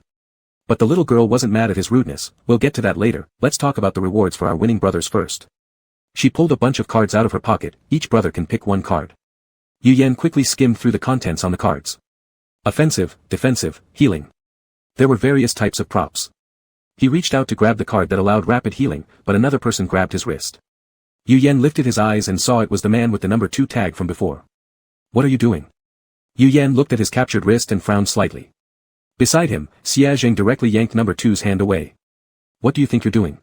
But the little girl wasn't mad at his rudeness. We'll get to that later, let's talk about the rewards for our winning brothers first. She pulled a bunch of cards out of her pocket, each brother can pick one card. Yu Yan quickly skimmed through the contents on the cards. Offensive, defensive, healing. There were various types of props. He reached out to grab the card that allowed rapid healing, but another person grabbed his wrist. Yu Yan lifted his eyes and saw it was the man with the number 2 tag from before. What are you doing? Yu Yan looked at his captured wrist and frowned slightly. Beside him, Xia Zheng directly yanked number 2's hand away. What do you think you're doing?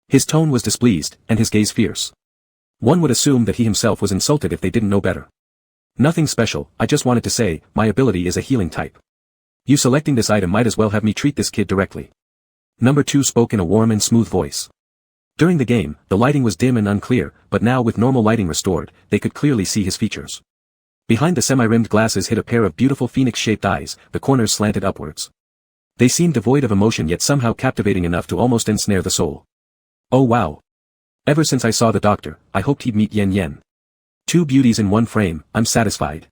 His tone was displeased, and his gaze fierce. One would assume that he himself was insulted if they didn't know better. Nothing special, I just wanted to say, my ability is a healing type. You selecting this item might as well have me treat this kid directly. Number 2 spoke in a warm and smooth voice. During the game, the lighting was dim and unclear, but now with normal lighting restored, they could clearly see his features. Behind the semi-rimmed glasses hid a pair of beautiful phoenix-shaped eyes, the corners slanted upwards. They seemed devoid of emotion yet somehow captivating enough to almost ensnare the soul. Oh wow. Ever since I saw the doctor, I hoped he'd meet Yen Yen. 2 beauties in one frame, I'm satisfied.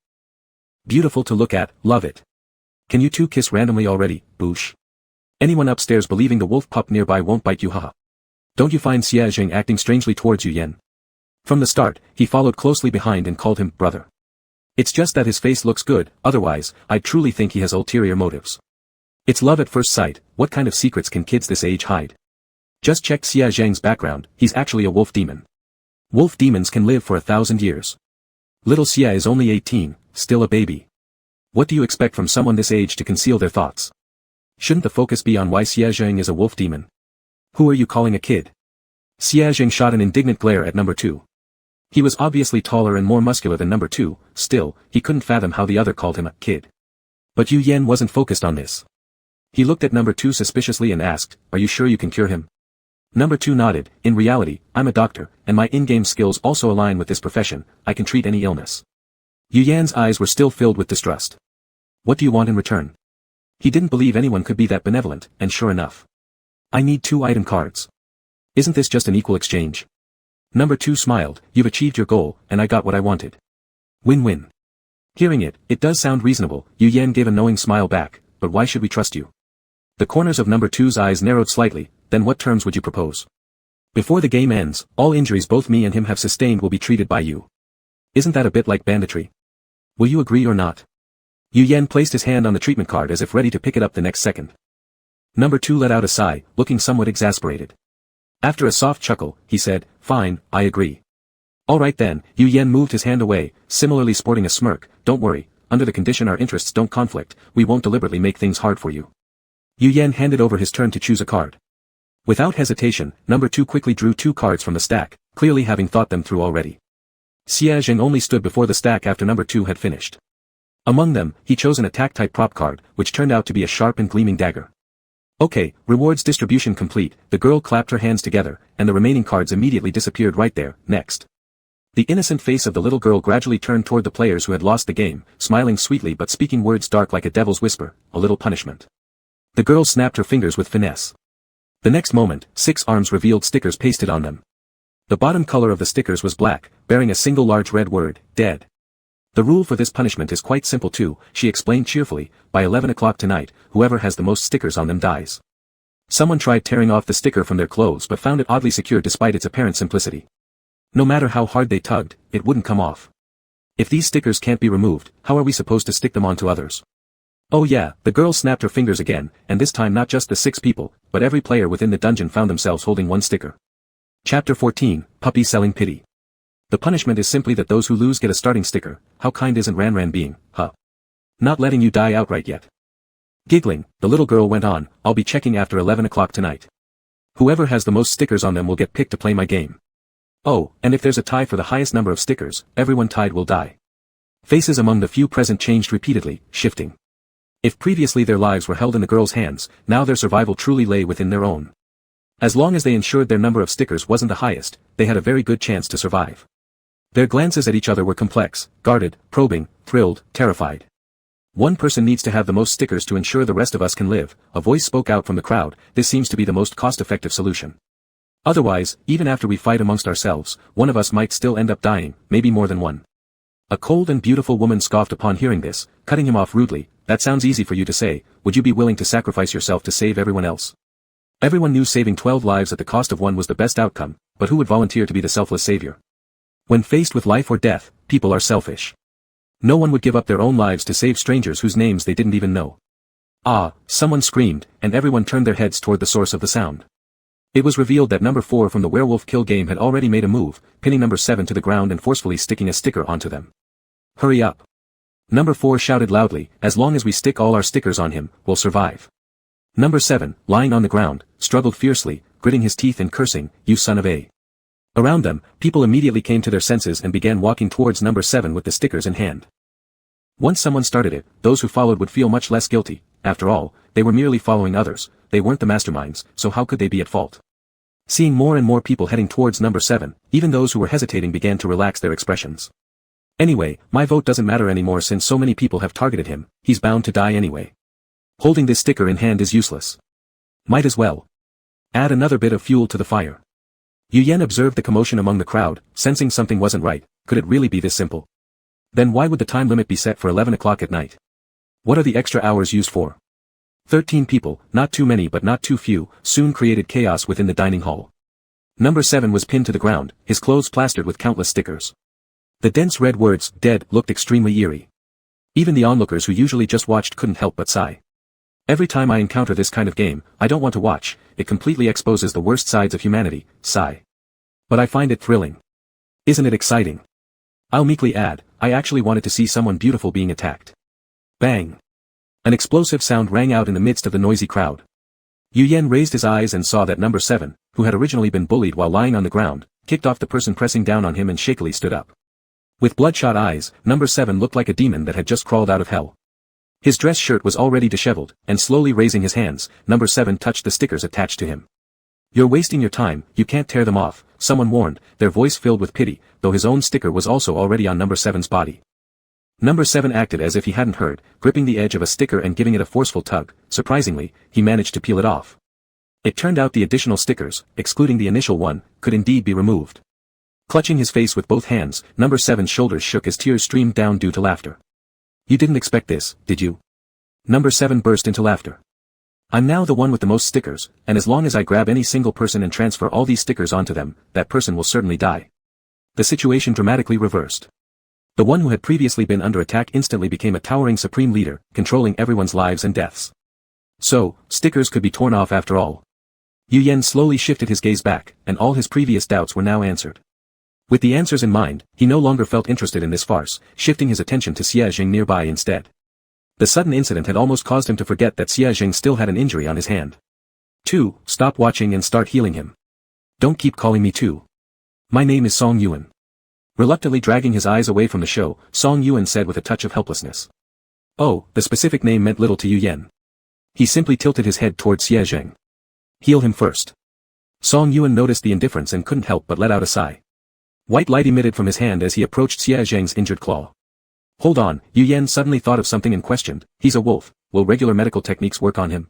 Beautiful to look at, love it. Can you 2 kiss randomly already, boosh? Anyone upstairs believing the wolf pup nearby won't bite you haha. Don't you find Xia Zheng acting strangely towards Yu Yan? From the start, he followed closely behind and called him brother. It's just that his face looks good, otherwise, I truly think he has ulterior motives. It's love at first sight, what kind of secrets can kids this age hide? Just check Xia Zheng's background, he's actually a wolf demon. Wolf demons can live for 1,000 years. Little Xia is only 18, still a baby. What do you expect from someone this age to conceal their thoughts? Shouldn't the focus be on why Xia Zheng is a wolf demon? Who are you calling a kid? Xia Zheng shot an indignant glare at number 2. He was obviously taller and more muscular than number 2, still, he couldn't fathom how the other called him a kid. But Yu Yan wasn't focused on this. He looked at number 2 suspiciously and asked, are you sure you can cure him? Number 2 nodded, in reality, I'm a doctor, and my in-game skills also align with this profession, I can treat any illness. Yu Yan's eyes were still filled with distrust. What do you want in return? He didn't believe anyone could be that benevolent, and sure enough. I need 2 item cards. Isn't this just an equal exchange? Number 2 smiled, you've achieved your goal, and I got what I wanted. Win-win. Hearing it, it does sound reasonable, Yu Yan gave a knowing smile back, but why should we trust you? The corners of number 2's eyes narrowed slightly, then what terms would you propose? Before the game ends, all injuries both me and him have sustained will be treated by you. Isn't that a bit like banditry? Will you agree or not? Yu Yan placed his hand on the treatment card as if ready to pick it up the next second. Number 2 let out a sigh, looking somewhat exasperated. After a soft chuckle, he said, fine, I agree. Alright then, Yu Yen moved his hand away, similarly sporting a smirk. Don't worry, under the condition our interests don't conflict, we won't deliberately make things hard for you. Yu Yen handed over his turn to choose a card. Without hesitation, number 2 quickly drew 2 cards from the stack, clearly having thought them through already. Xia Zheng only stood before the stack after number 2 had finished. Among them, he chose an attack-type prop card, which turned out to be a sharp and gleaming dagger. Okay, rewards distribution complete. The girl clapped her hands together, and the remaining cards immediately disappeared right there. Next. The innocent face of the little girl gradually turned toward the players who had lost the game, smiling sweetly but speaking words dark like a devil's whisper, a little punishment. The girl snapped her fingers with finesse. The next moment, 6 arms revealed stickers pasted on them. The bottom color of the stickers was black, bearing a single large red word, dead. The rule for this punishment is quite simple too, she explained cheerfully, by 11 o'clock tonight, whoever has the most stickers on them dies. Someone tried tearing off the sticker from their clothes but found it oddly secure despite its apparent simplicity. No matter how hard they tugged, it wouldn't come off. If these stickers can't be removed, how are we supposed to stick them onto others? Oh yeah, the girl snapped her fingers again, and this time not just the 6 people, but every player within the dungeon found themselves holding 1 sticker. Chapter 14, Puppy Selling Pity. The punishment is simply that those who lose get a starting sticker. How kind isn't Ranran being, huh? Not letting you die outright yet. Giggling, the little girl went on, I'll be checking after 11 o'clock tonight. Whoever has the most stickers on them will get picked to play my game. Oh, and if there's a tie for the highest number of stickers, everyone tied will die. Faces among the few present changed repeatedly, shifting. If previously their lives were held in the girl's hands, now their survival truly lay within their own. As long as they ensured their number of stickers wasn't the highest, they had a very good chance to survive. Their glances at each other were complex, guarded, probing, thrilled, terrified. One person needs to have the most stickers to ensure the rest of us can live, a voice spoke out from the crowd, this seems to be the most cost-effective solution. Otherwise, even after we fight amongst ourselves, one of us might still end up dying, maybe more than one. A cold and beautiful woman scoffed upon hearing this, cutting him off rudely, that sounds easy for you to say, would you be willing to sacrifice yourself to save everyone else? Everyone knew saving 12 lives at the cost of 1 was the best outcome, but who would volunteer to be the selfless savior? When faced with life or death, people are selfish. No one would give up their own lives to save strangers whose names they didn't even know. Ah, someone screamed, and everyone turned their heads toward the source of the sound. It was revealed that number 4 from the Werewolf Kill game had already made a move, pinning number 7 to the ground and forcefully sticking a sticker onto them. Hurry up. Number 4 shouted loudly, as long as we stick all our stickers on him, we'll survive. Number 7, lying on the ground, struggled fiercely, gritting his teeth and cursing, you son of a. Around them, people immediately came to their senses and began walking towards number 7 with the stickers in hand. Once someone started it, those who followed would feel much less guilty. After all, they were merely following others, they weren't the masterminds, so how could they be at fault? Seeing more and more people heading towards number 7, even those who were hesitating began to relax their expressions. Anyway, my vote doesn't matter anymore since so many people have targeted him, he's bound to die anyway. Holding this sticker in hand is useless. Might as well add another bit of fuel to the fire. Yu Yen observed the commotion among the crowd, sensing something wasn't right. Could it really be this simple? Then why would the time limit be set for 11 o'clock at night? What are the extra hours used for? 13 people, not too many but not too few, soon created chaos within the dining hall. Number 7 was pinned to the ground, his clothes plastered with countless stickers. The dense red words, dead, looked extremely eerie. Even the onlookers who usually just watched couldn't help but sigh. Every time I encounter this kind of game, I don't want to watch, it completely exposes the worst sides of humanity, sigh. But I find it thrilling. Isn't it exciting? I'll meekly add, I actually wanted to see someone beautiful being attacked. Bang! An explosive sound rang out in the midst of the noisy crowd. Yu Yen raised his eyes and saw that number 7, who had originally been bullied while lying on the ground, kicked off the person pressing down on him and shakily stood up. With bloodshot eyes, number 7 looked like a demon that had just crawled out of hell. His dress shirt was already disheveled, and slowly raising his hands, number 7 touched the stickers attached to him. You're wasting your time, you can't tear them off, someone warned, their voice filled with pity, though his own sticker was also already on number 7's body. Number 7 acted as if he hadn't heard, gripping the edge of a sticker and giving it a forceful tug. Surprisingly, he managed to peel it off. It turned out the additional stickers, excluding the initial one, could indeed be removed. Clutching his face with both hands, number 7's shoulders shook as tears streamed down due to laughter. You didn't expect this, did you? Number 7 burst into laughter. I'm now the one with the most stickers, and as long as I grab any single person and transfer all these stickers onto them, that person will certainly die. The situation dramatically reversed. The one who had previously been under attack instantly became a towering supreme leader, controlling everyone's lives and deaths. So, stickers could be torn off after all. Yu Yen slowly shifted his gaze back, and all his previous doubts were now answered. With the answers in mind, he no longer felt interested in this farce, shifting his attention to Xie Jing nearby instead. The sudden incident had almost caused him to forget that Xie Jing still had an injury on his hand. 2. Stop watching and start healing him. Don't keep calling me 2. My name is Song Yuan. Reluctantly dragging his eyes away from the show, Song Yuan said with a touch of helplessness. Oh, the specific name meant little to Yu Yen. He simply tilted his head toward Xie Jing. Heal him first. Song Yuan noticed the indifference and couldn't help but let out a sigh. White light emitted from his hand as he approached Xie Jing's injured claw. Hold on, Yu Yen suddenly thought of something and questioned, he's a wolf, will regular medical techniques work on him?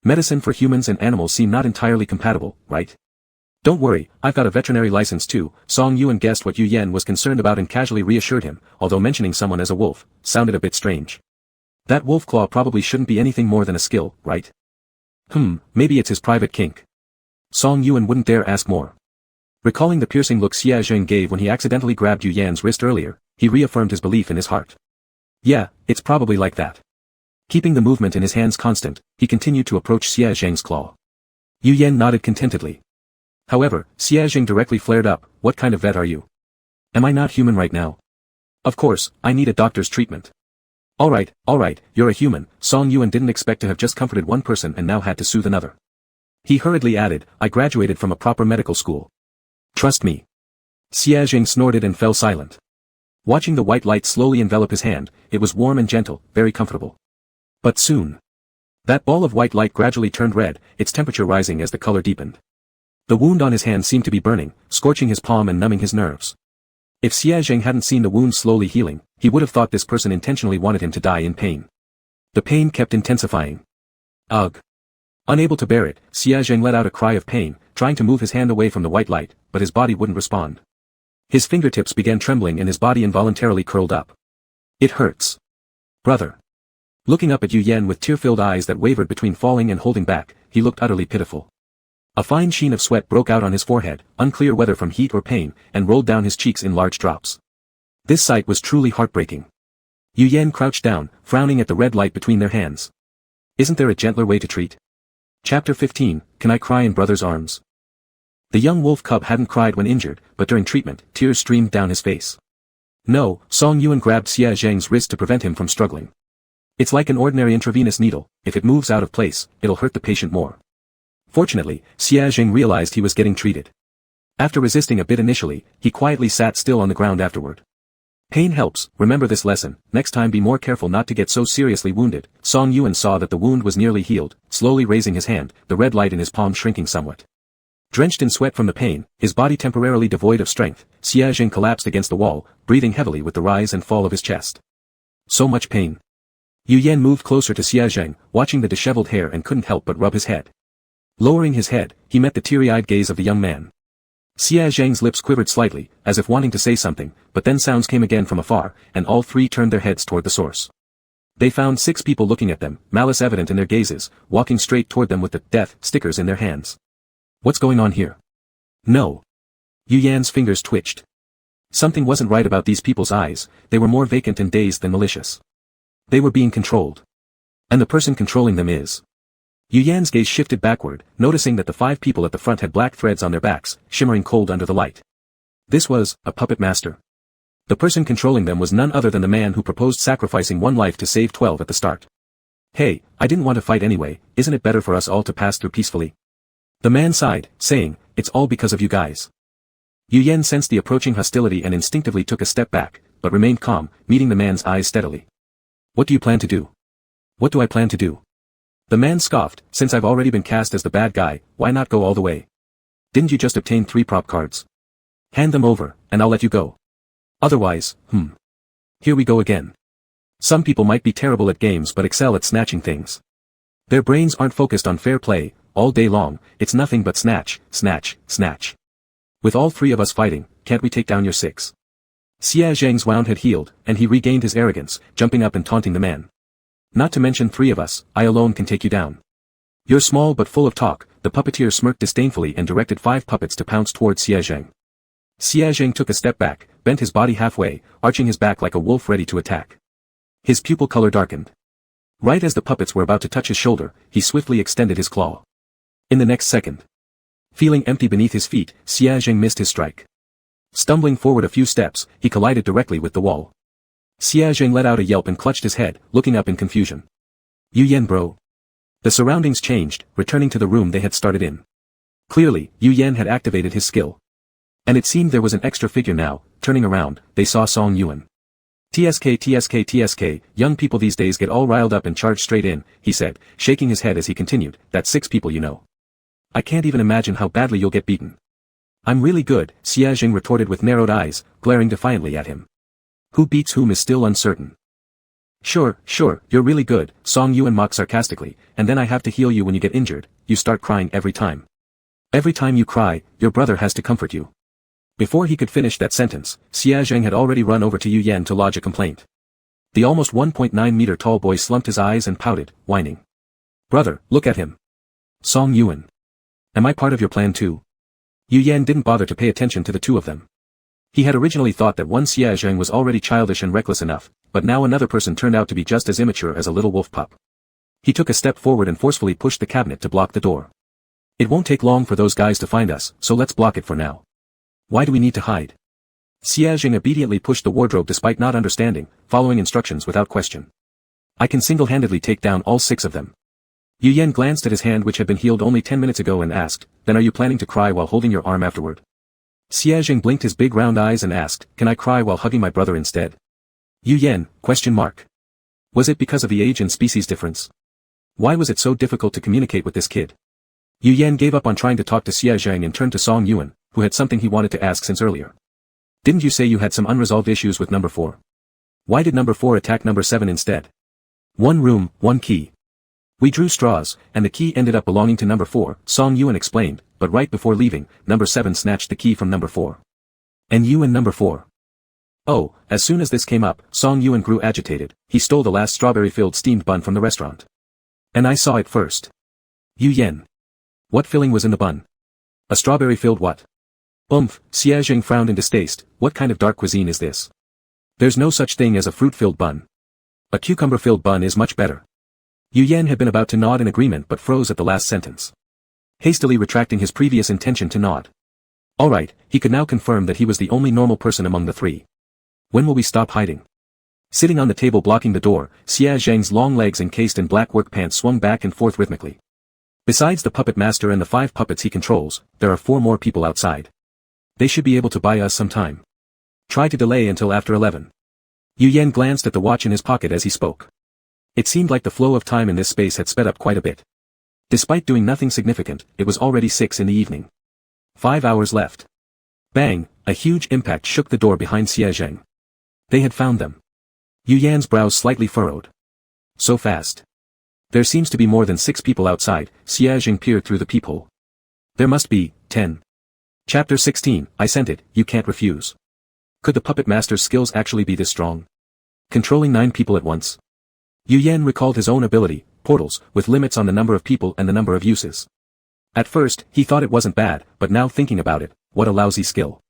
Medicine for humans and animals seem not entirely compatible, right? Don't worry, I've got a veterinary license too. Song Yuan guessed what Yu Yen was concerned about and casually reassured him, although mentioning someone as a wolf sounded a bit strange. That wolf claw probably shouldn't be anything more than a skill, right? Maybe it's his private kink. Song Yuan wouldn't dare ask more. Recalling the piercing look Xie Jing gave when he accidentally grabbed Yu Yan's wrist earlier, he reaffirmed his belief in his heart. Yeah, it's probably like that. Keeping the movement in his hands constant, he continued to approach Xie Jing's claw. Yu Yan nodded contentedly. However, Xie Jing directly flared up, what kind of vet are you? Am I not human right now? Of course, I need a doctor's treatment. Alright, you're a human. Song Yuan didn't expect to have just comforted one person and now had to soothe another. He hurriedly added, I graduated from a proper medical school. Trust me. Xie Jing snorted and fell silent. Watching the white light slowly envelop his hand, it was warm and gentle, very comfortable. But soon. That ball of white light gradually turned red, its temperature rising as the color deepened. The wound on his hand seemed to be burning, scorching his palm and numbing his nerves. If Xie Jing hadn't seen the wound slowly healing, he would have thought this person intentionally wanted him to die in pain. The pain kept intensifying. Ugh. Unable to bear it, Xie Jing let out a cry of pain, trying to move his hand away from the white light, but his body wouldn't respond. His fingertips began trembling and his body involuntarily curled up. It hurts. Brother. Looking up at Yu Yen with tear-filled eyes that wavered between falling and holding back, he looked utterly pitiful. A fine sheen of sweat broke out on his forehead, unclear whether from heat or pain, and rolled down his cheeks in large drops. This sight was truly heartbreaking. Yu Yen crouched down, frowning at the red light between their hands. Isn't there a gentler way to treat? Chapter 15, Can I Cry in Brother's Arms? The young wolf cub hadn't cried when injured, but during treatment, tears streamed down his face. No, Song Yuan grabbed Xie Jing's wrist to prevent him from struggling. It's like an ordinary intravenous needle, if it moves out of place, it'll hurt the patient more. Fortunately, Xie Jing realized he was getting treated. After resisting a bit initially, he quietly sat still on the ground afterward. Pain helps, remember this lesson, next time be more careful not to get so seriously wounded. Song Yuan saw that the wound was nearly healed, slowly raising his hand, the red light in his palm shrinking somewhat. Drenched in sweat from the pain, his body temporarily devoid of strength, Xie Jing collapsed against the wall, breathing heavily with the rise and fall of his chest. So much pain. Yu Yen moved closer to Xie Jing, watching the disheveled hair and couldn't help but rub his head. Lowering his head, he met the teary-eyed gaze of the young man. Xie Jing's lips quivered slightly, as if wanting to say something, but then sounds came again from afar, and all three turned their heads toward the source. They found 6 people looking at them, malice evident in their gazes, walking straight toward them with the death stickers in their hands. What's going on here? No. Yu Yan's fingers twitched. Something wasn't right about these people's eyes, they were more vacant and dazed than malicious. They were being controlled. And the person controlling them is. Yu Yan's gaze shifted backward, noticing that the 5 people at the front had black threads on their backs, shimmering cold under the light. This was a puppet master. The person controlling them was none other than the man who proposed sacrificing one life to save 12 at the start. Hey, I didn't want to fight anyway, isn't it better for us all to pass through peacefully? The man sighed, saying, it's all because of you guys. Yu Yen sensed the approaching hostility and instinctively took a step back, but remained calm, meeting the man's eyes steadily. What do you plan to do? What do I plan to do? The man scoffed, since I've already been cast as the bad guy, why not go all the way? Didn't you just obtain 3 prop cards? Hand them over, and I'll let you go. Otherwise, Here we go again. Some people might be terrible at games but excel at snatching things. Their brains aren't focused on fair play, all day long, it's nothing but snatch, snatch, snatch. With all 3 of us fighting, can't we take down your 6? Xie Jing's wound had healed, and he regained his arrogance, jumping up and taunting the man. Not to mention 3 of us, I alone can take you down. You're small but full of talk, the puppeteer smirked disdainfully and directed 5 puppets to pounce toward Xie Jing. Xie Jing took a step back, bent his body halfway, arching his back like a wolf ready to attack. His pupil color darkened. Right as the puppets were about to touch his shoulder, he swiftly extended his claw. In the next second. Feeling empty beneath his feet, Xie Jing missed his strike. Stumbling forward a few steps, he collided directly with the wall. Xia Zheng let out a yelp and clutched his head, looking up in confusion. Yu Yan bro. The surroundings changed, returning to the room they had started in. Clearly, Yu Yan had activated his skill. And it seemed there was an extra figure now. Turning around, they saw Song Yuan. TSK, young people these days get all riled up and charge straight in, he said, shaking his head as he continued, that's 6 people you know. I can't even imagine how badly you'll get beaten. I'm really good, Xia Zheng retorted with narrowed eyes, glaring defiantly at him. Who beats whom is still uncertain. Sure, you're really good, Song Yuan mocked sarcastically, and then I have to heal you when you get injured, you start crying every time. Every time you cry, your brother has to comfort you. Before he could finish that sentence, Xia Zheng had already run over to Yu Yan to lodge a complaint. The almost 1.9-meter tall boy slumped his eyes and pouted, whining. Brother, look at him. Song Yuan. Am I part of your plan too? Yu Yan didn't bother to pay attention to the two of them. He had originally thought that one Xia Zheng was already childish and reckless enough, but now another person turned out to be just as immature as a little wolf pup. He took a step forward and forcefully pushed the cabinet to block the door. It won't take long for those guys to find us, so let's block it for now. Why do we need to hide? Xia Zheng obediently pushed the wardrobe despite not understanding, following instructions without question. I can single-handedly take down all 6 of them. Yu Yan glanced at his hand which had been healed only 10 minutes ago and asked, then are you planning to cry while holding your arm afterward? Xia Zheng blinked his big round eyes and asked, can I cry while hugging my brother instead? Yu Yan, ? Was it because of the age and species difference? Why was it so difficult to communicate with this kid? Yu Yan gave up on trying to talk to Xia Zheng and turned to Song Yuan, who had something he wanted to ask since earlier. Didn't you say you had some unresolved issues with number 4? Why did number 4 attack number 7 instead? 1 room, 1 key. We drew straws, and the key ended up belonging to number 4, Song Yuan explained, but right before leaving, number 7 snatched the key from number 4. And you and number 4. Oh, as soon as this came up, Song Yuan grew agitated, he stole the last strawberry-filled steamed bun from the restaurant. And I saw it first. Yu Yan. What filling was in the bun? A strawberry-filled what? Xia Zheng frowned in distaste, what kind of dark cuisine is this? There's no such thing as a fruit-filled bun. A cucumber-filled bun is much better. Yu Yan had been about to nod in agreement but froze at the last sentence. Hastily retracting his previous intention to nod. Alright, he could now confirm that he was the only normal person among the 3. When will we stop hiding? Sitting on the table blocking the door, Xia Zheng's long legs encased in black work pants swung back and forth rhythmically. Besides the puppet master and the 5 puppets he controls, there are 4 more people outside. They should be able to buy us some time. Try to delay until after 11. Yu Yan glanced at the watch in his pocket as he spoke. It seemed like the flow of time in this space had sped up quite a bit. Despite doing nothing significant, it was already 6 in the evening. 5 hours left. Bang, a huge impact shook the door behind Xia Zheng. They had found them. Yu Yan's brows slightly furrowed. So fast. There seems to be more than 6 people outside, Xia Zheng peered through the peephole. There must be 10. Chapter 16, I sent it, you can't refuse. Could the puppet master's skills actually be this strong? Controlling 9 people at once. Yu Yan recalled his own ability, portals, with limits on the number of people and the number of uses. At first, he thought it wasn't bad, but now thinking about it, what a lousy skill.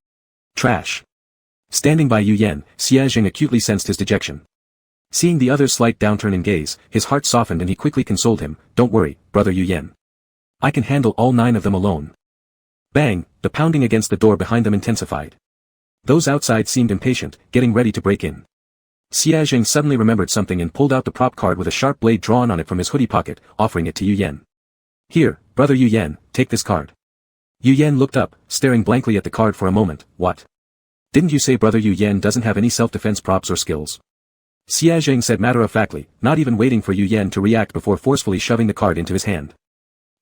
Trash. Standing by Yu Yan, Xia Zheng acutely sensed his dejection. Seeing the other's slight downturn in gaze, his heart softened and he quickly consoled him, don't worry, brother Yu Yan. I can handle all 9 of them alone. Bang, the pounding against the door behind them intensified. Those outside seemed impatient, getting ready to break in. Xia Zheng suddenly remembered something and pulled out the prop card with a sharp blade drawn on it from his hoodie pocket, offering it to Yu Yan. Here, brother Yu Yan, take this card. Yu Yan looked up, staring blankly at the card for a moment, what? Didn't you say brother Yu Yan doesn't have any self-defense props or skills? Xia Zheng said matter-of-factly, not even waiting for Yu Yan to react before forcefully shoving the card into his hand.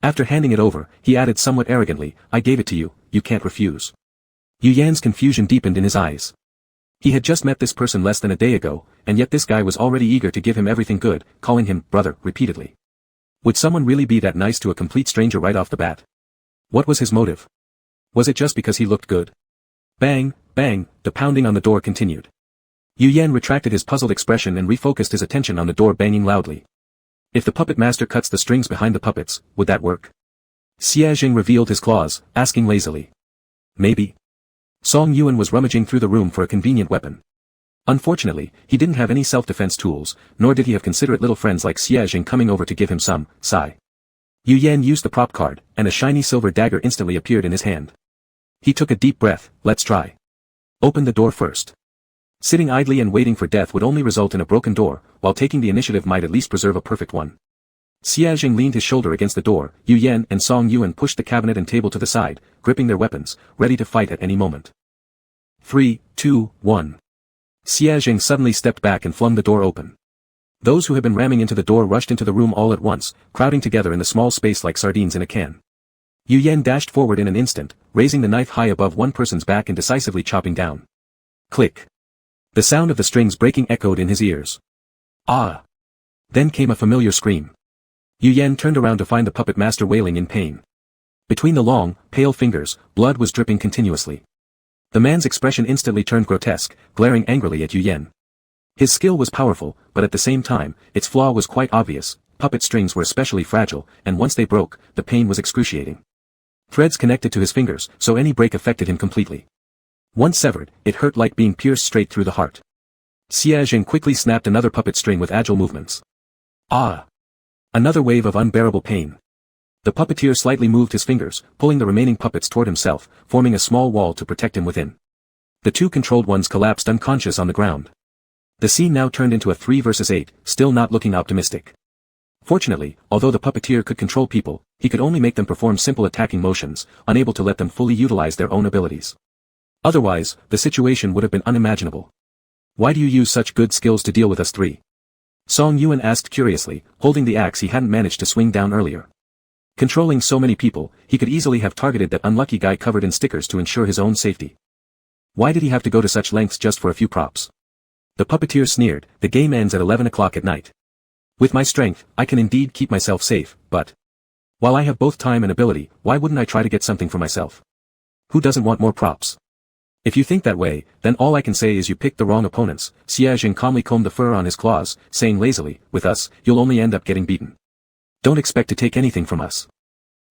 After handing it over, he added somewhat arrogantly, I gave it to you, you can't refuse. Yu Yan's confusion deepened in his eyes. He had just met this person less than a day ago, and yet this guy was already eager to give him everything good, calling him brother repeatedly. Would someone really be that nice to a complete stranger right off the bat? What was his motive? Was it just because he looked good? Bang, bang, the pounding on the door continued. Yu Yan retracted his puzzled expression and refocused his attention on the door banging loudly. If the puppet master cuts the strings behind the puppets, would that work? Xia Zheng revealed his claws, asking lazily. Maybe. Song Yuan was rummaging through the room for a convenient weapon. Unfortunately, he didn't have any self-defense tools, nor did he have considerate little friends like Xia Zheng coming over to give him some, sigh. Yu Yan used the prop card, and a shiny silver dagger instantly appeared in his hand. He took a deep breath, let's try. Open the door first. Sitting idly and waiting for death would only result in a broken door, while taking the initiative might at least preserve a perfect one. Xia Jing leaned his shoulder against the door. Yu Yan and Song Yuan pushed the cabinet and table to the side, gripping their weapons, ready to fight at any moment. 3, 2, 1. Xia Jing suddenly stepped back and flung the door open. Those who had been ramming into the door rushed into the room all at once, crowding together in the small space like sardines in a can. Yu Yan dashed forward in an instant, raising the knife high above one person's back and decisively chopping down. Click. The sound of the strings breaking echoed in his ears. Ah! Then came a familiar scream. Yu Yan turned around to find the puppet master wailing in pain. Between the long, pale fingers, blood was dripping continuously. The man's expression instantly turned grotesque, glaring angrily at Yu Yan. His skill was powerful, but at the same time, its flaw was quite obvious. Puppet strings were especially fragile, and once they broke, the pain was excruciating. Threads connected to his fingers, so any break affected him completely. Once severed, it hurt like being pierced straight through the heart. Xia Jing quickly snapped another puppet string with agile movements. Ah! Another wave of unbearable pain. The puppeteer slightly moved his fingers, pulling the remaining puppets toward himself, forming a small wall to protect him within. The two controlled ones collapsed unconscious on the ground. The scene now turned into a 3 versus 8, still not looking optimistic. Fortunately, although the puppeteer could control people, he could only make them perform simple attacking motions, unable to let them fully utilize their own abilities. Otherwise, the situation would have been unimaginable. Why do you use such good skills to deal with us three? Song Yuan asked curiously, holding the axe he hadn't managed to swing down earlier. Controlling so many people, he could easily have targeted that unlucky guy covered in stickers to ensure his own safety. Why did he have to go to such lengths just for a few props? The puppeteer sneered, the game ends at 11 o'clock at night. With my strength, I can indeed keep myself safe, but while I have both time and ability, why wouldn't I try to get something for myself? Who doesn't want more props? If you think that way, then all I can say is you picked the wrong opponents. Xia Jing calmly combed the fur on his claws, saying lazily, with us, you'll only end up getting beaten. Don't expect to take anything from us.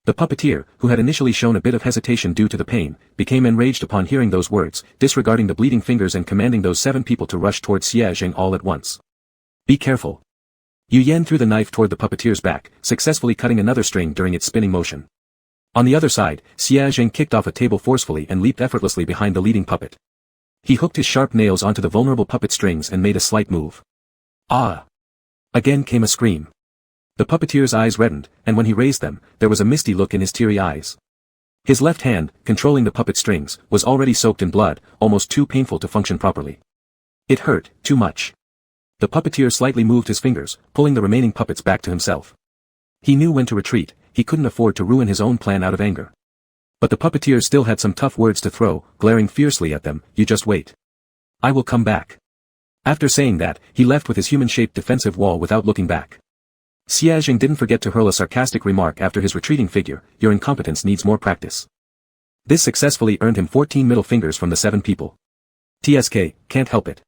The puppeteer, who had initially shown a bit of hesitation due to the pain, became enraged upon hearing those words, disregarding the bleeding fingers and commanding those 7 people to rush toward Xia Jing all at once. Be careful. Yu Yan threw the knife toward the puppeteer's back, successfully cutting another string during its spinning motion. On the other side, Xia Jing kicked off a table forcefully and leaped effortlessly behind the leading puppet. He hooked his sharp nails onto the vulnerable puppet strings and made a slight move. Ah! Again came a scream. The puppeteer's eyes reddened, and when he raised them, there was a misty look in his teary eyes. His left hand, controlling the puppet strings, was already soaked in blood, almost too painful to function properly. It hurt, too much. The puppeteer slightly moved his fingers, pulling the remaining puppets back to himself. He knew when to retreat, he couldn't afford to ruin his own plan out of anger. But the puppeteer still had some tough words to throw, glaring fiercely at them, you just wait. I will come back. After saying that, he left with his human-shaped defensive wall without looking back. Xia Jing didn't forget to hurl a sarcastic remark after his retreating figure, your incompetence needs more practice. This successfully earned him 14 middle fingers from the 7 people. TSK, can't help it.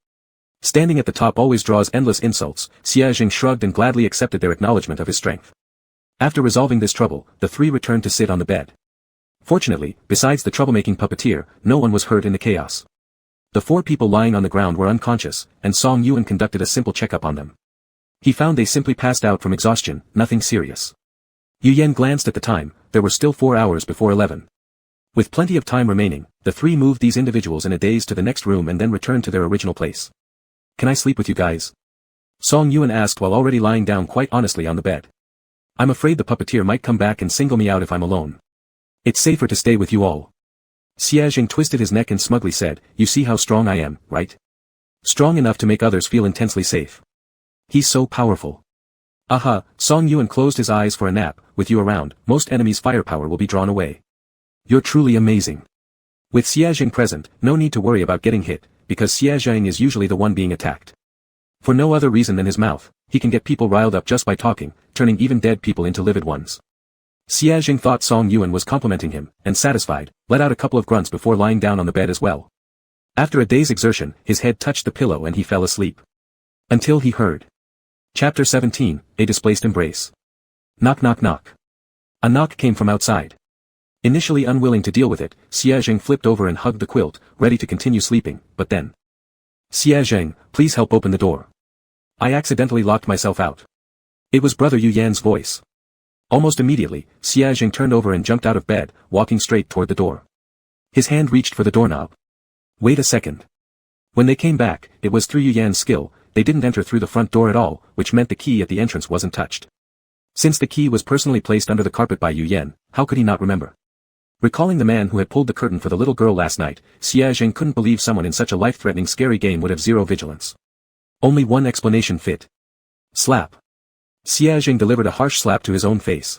Standing at the top always draws endless insults. Xia Jing shrugged and gladly accepted their acknowledgement of his strength. After resolving this trouble, the 3 returned to sit on the bed. Fortunately, besides the troublemaking puppeteer, no one was hurt in the chaos. The 4 people lying on the ground were unconscious, and Song Yuan conducted a simple checkup on them. He found they simply passed out from exhaustion, nothing serious. Yu Yan glanced at the time, there were still 4 hours before 11. With plenty of time remaining, the 3 moved these individuals in a daze to the next room and then returned to their original place. Can I sleep with you guys? Song Yuan asked while already lying down quite honestly on the bed. I'm afraid the puppeteer might come back and single me out if I'm alone. It's safer to stay with you all. Xia Jing twisted his neck and smugly said, you see how strong I am, right? Strong enough to make others feel intensely safe. He's so powerful. Aha, Song Yuan closed his eyes for a nap, with you around, most enemies' firepower will be drawn away. You're truly amazing. With Xia Jing present, no need to worry about getting hit, because Xia Jing is usually the one being attacked. For no other reason than his mouth, he can get people riled up just by talking, turning even dead people into livid ones. Xia Jing thought Song Yuan was complimenting him, and satisfied, let out a couple of grunts before lying down on the bed as well. After a day's exertion, his head touched the pillow and he fell asleep. Until he heard. Chapter 17, A Displaced Embrace. Knock knock knock. A knock came from outside. Initially unwilling to deal with it, Xia Jing flipped over and hugged the quilt, ready to continue sleeping, but then. Xia Jing, please help open the door. I accidentally locked myself out. It was Brother Yu Yan's voice. Almost immediately, Xia Jing turned over and jumped out of bed, walking straight toward the door. His hand reached for the doorknob. Wait a second. When they came back, it was through Yu Yan's skill, they didn't enter through the front door at all, which meant the key at the entrance wasn't touched. Since the key was personally placed under the carpet by Yu Yan, how could he not remember? Recalling the man who had pulled the curtain for the little girl last night, Xia Zheng couldn't believe someone in such a life-threatening scary game would have zero vigilance. Only one explanation fit. Slap. Xia Zheng delivered a harsh slap to his own face.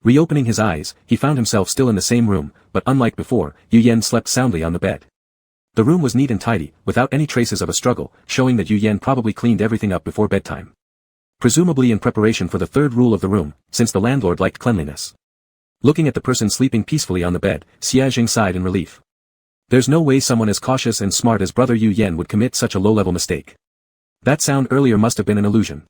Reopening his eyes, he found himself still in the same room, but unlike before, Yu Yan slept soundly on the bed. The room was neat and tidy, without any traces of a struggle, showing that Yu Yan probably cleaned everything up before bedtime. Presumably in preparation for the third rule of the room, since the landlord liked cleanliness. Looking at the person sleeping peacefully on the bed, Xia Zheng sighed in relief. There's no way someone as cautious and smart as brother Yu Yan would commit such a low-level mistake. That sound earlier must have been an illusion.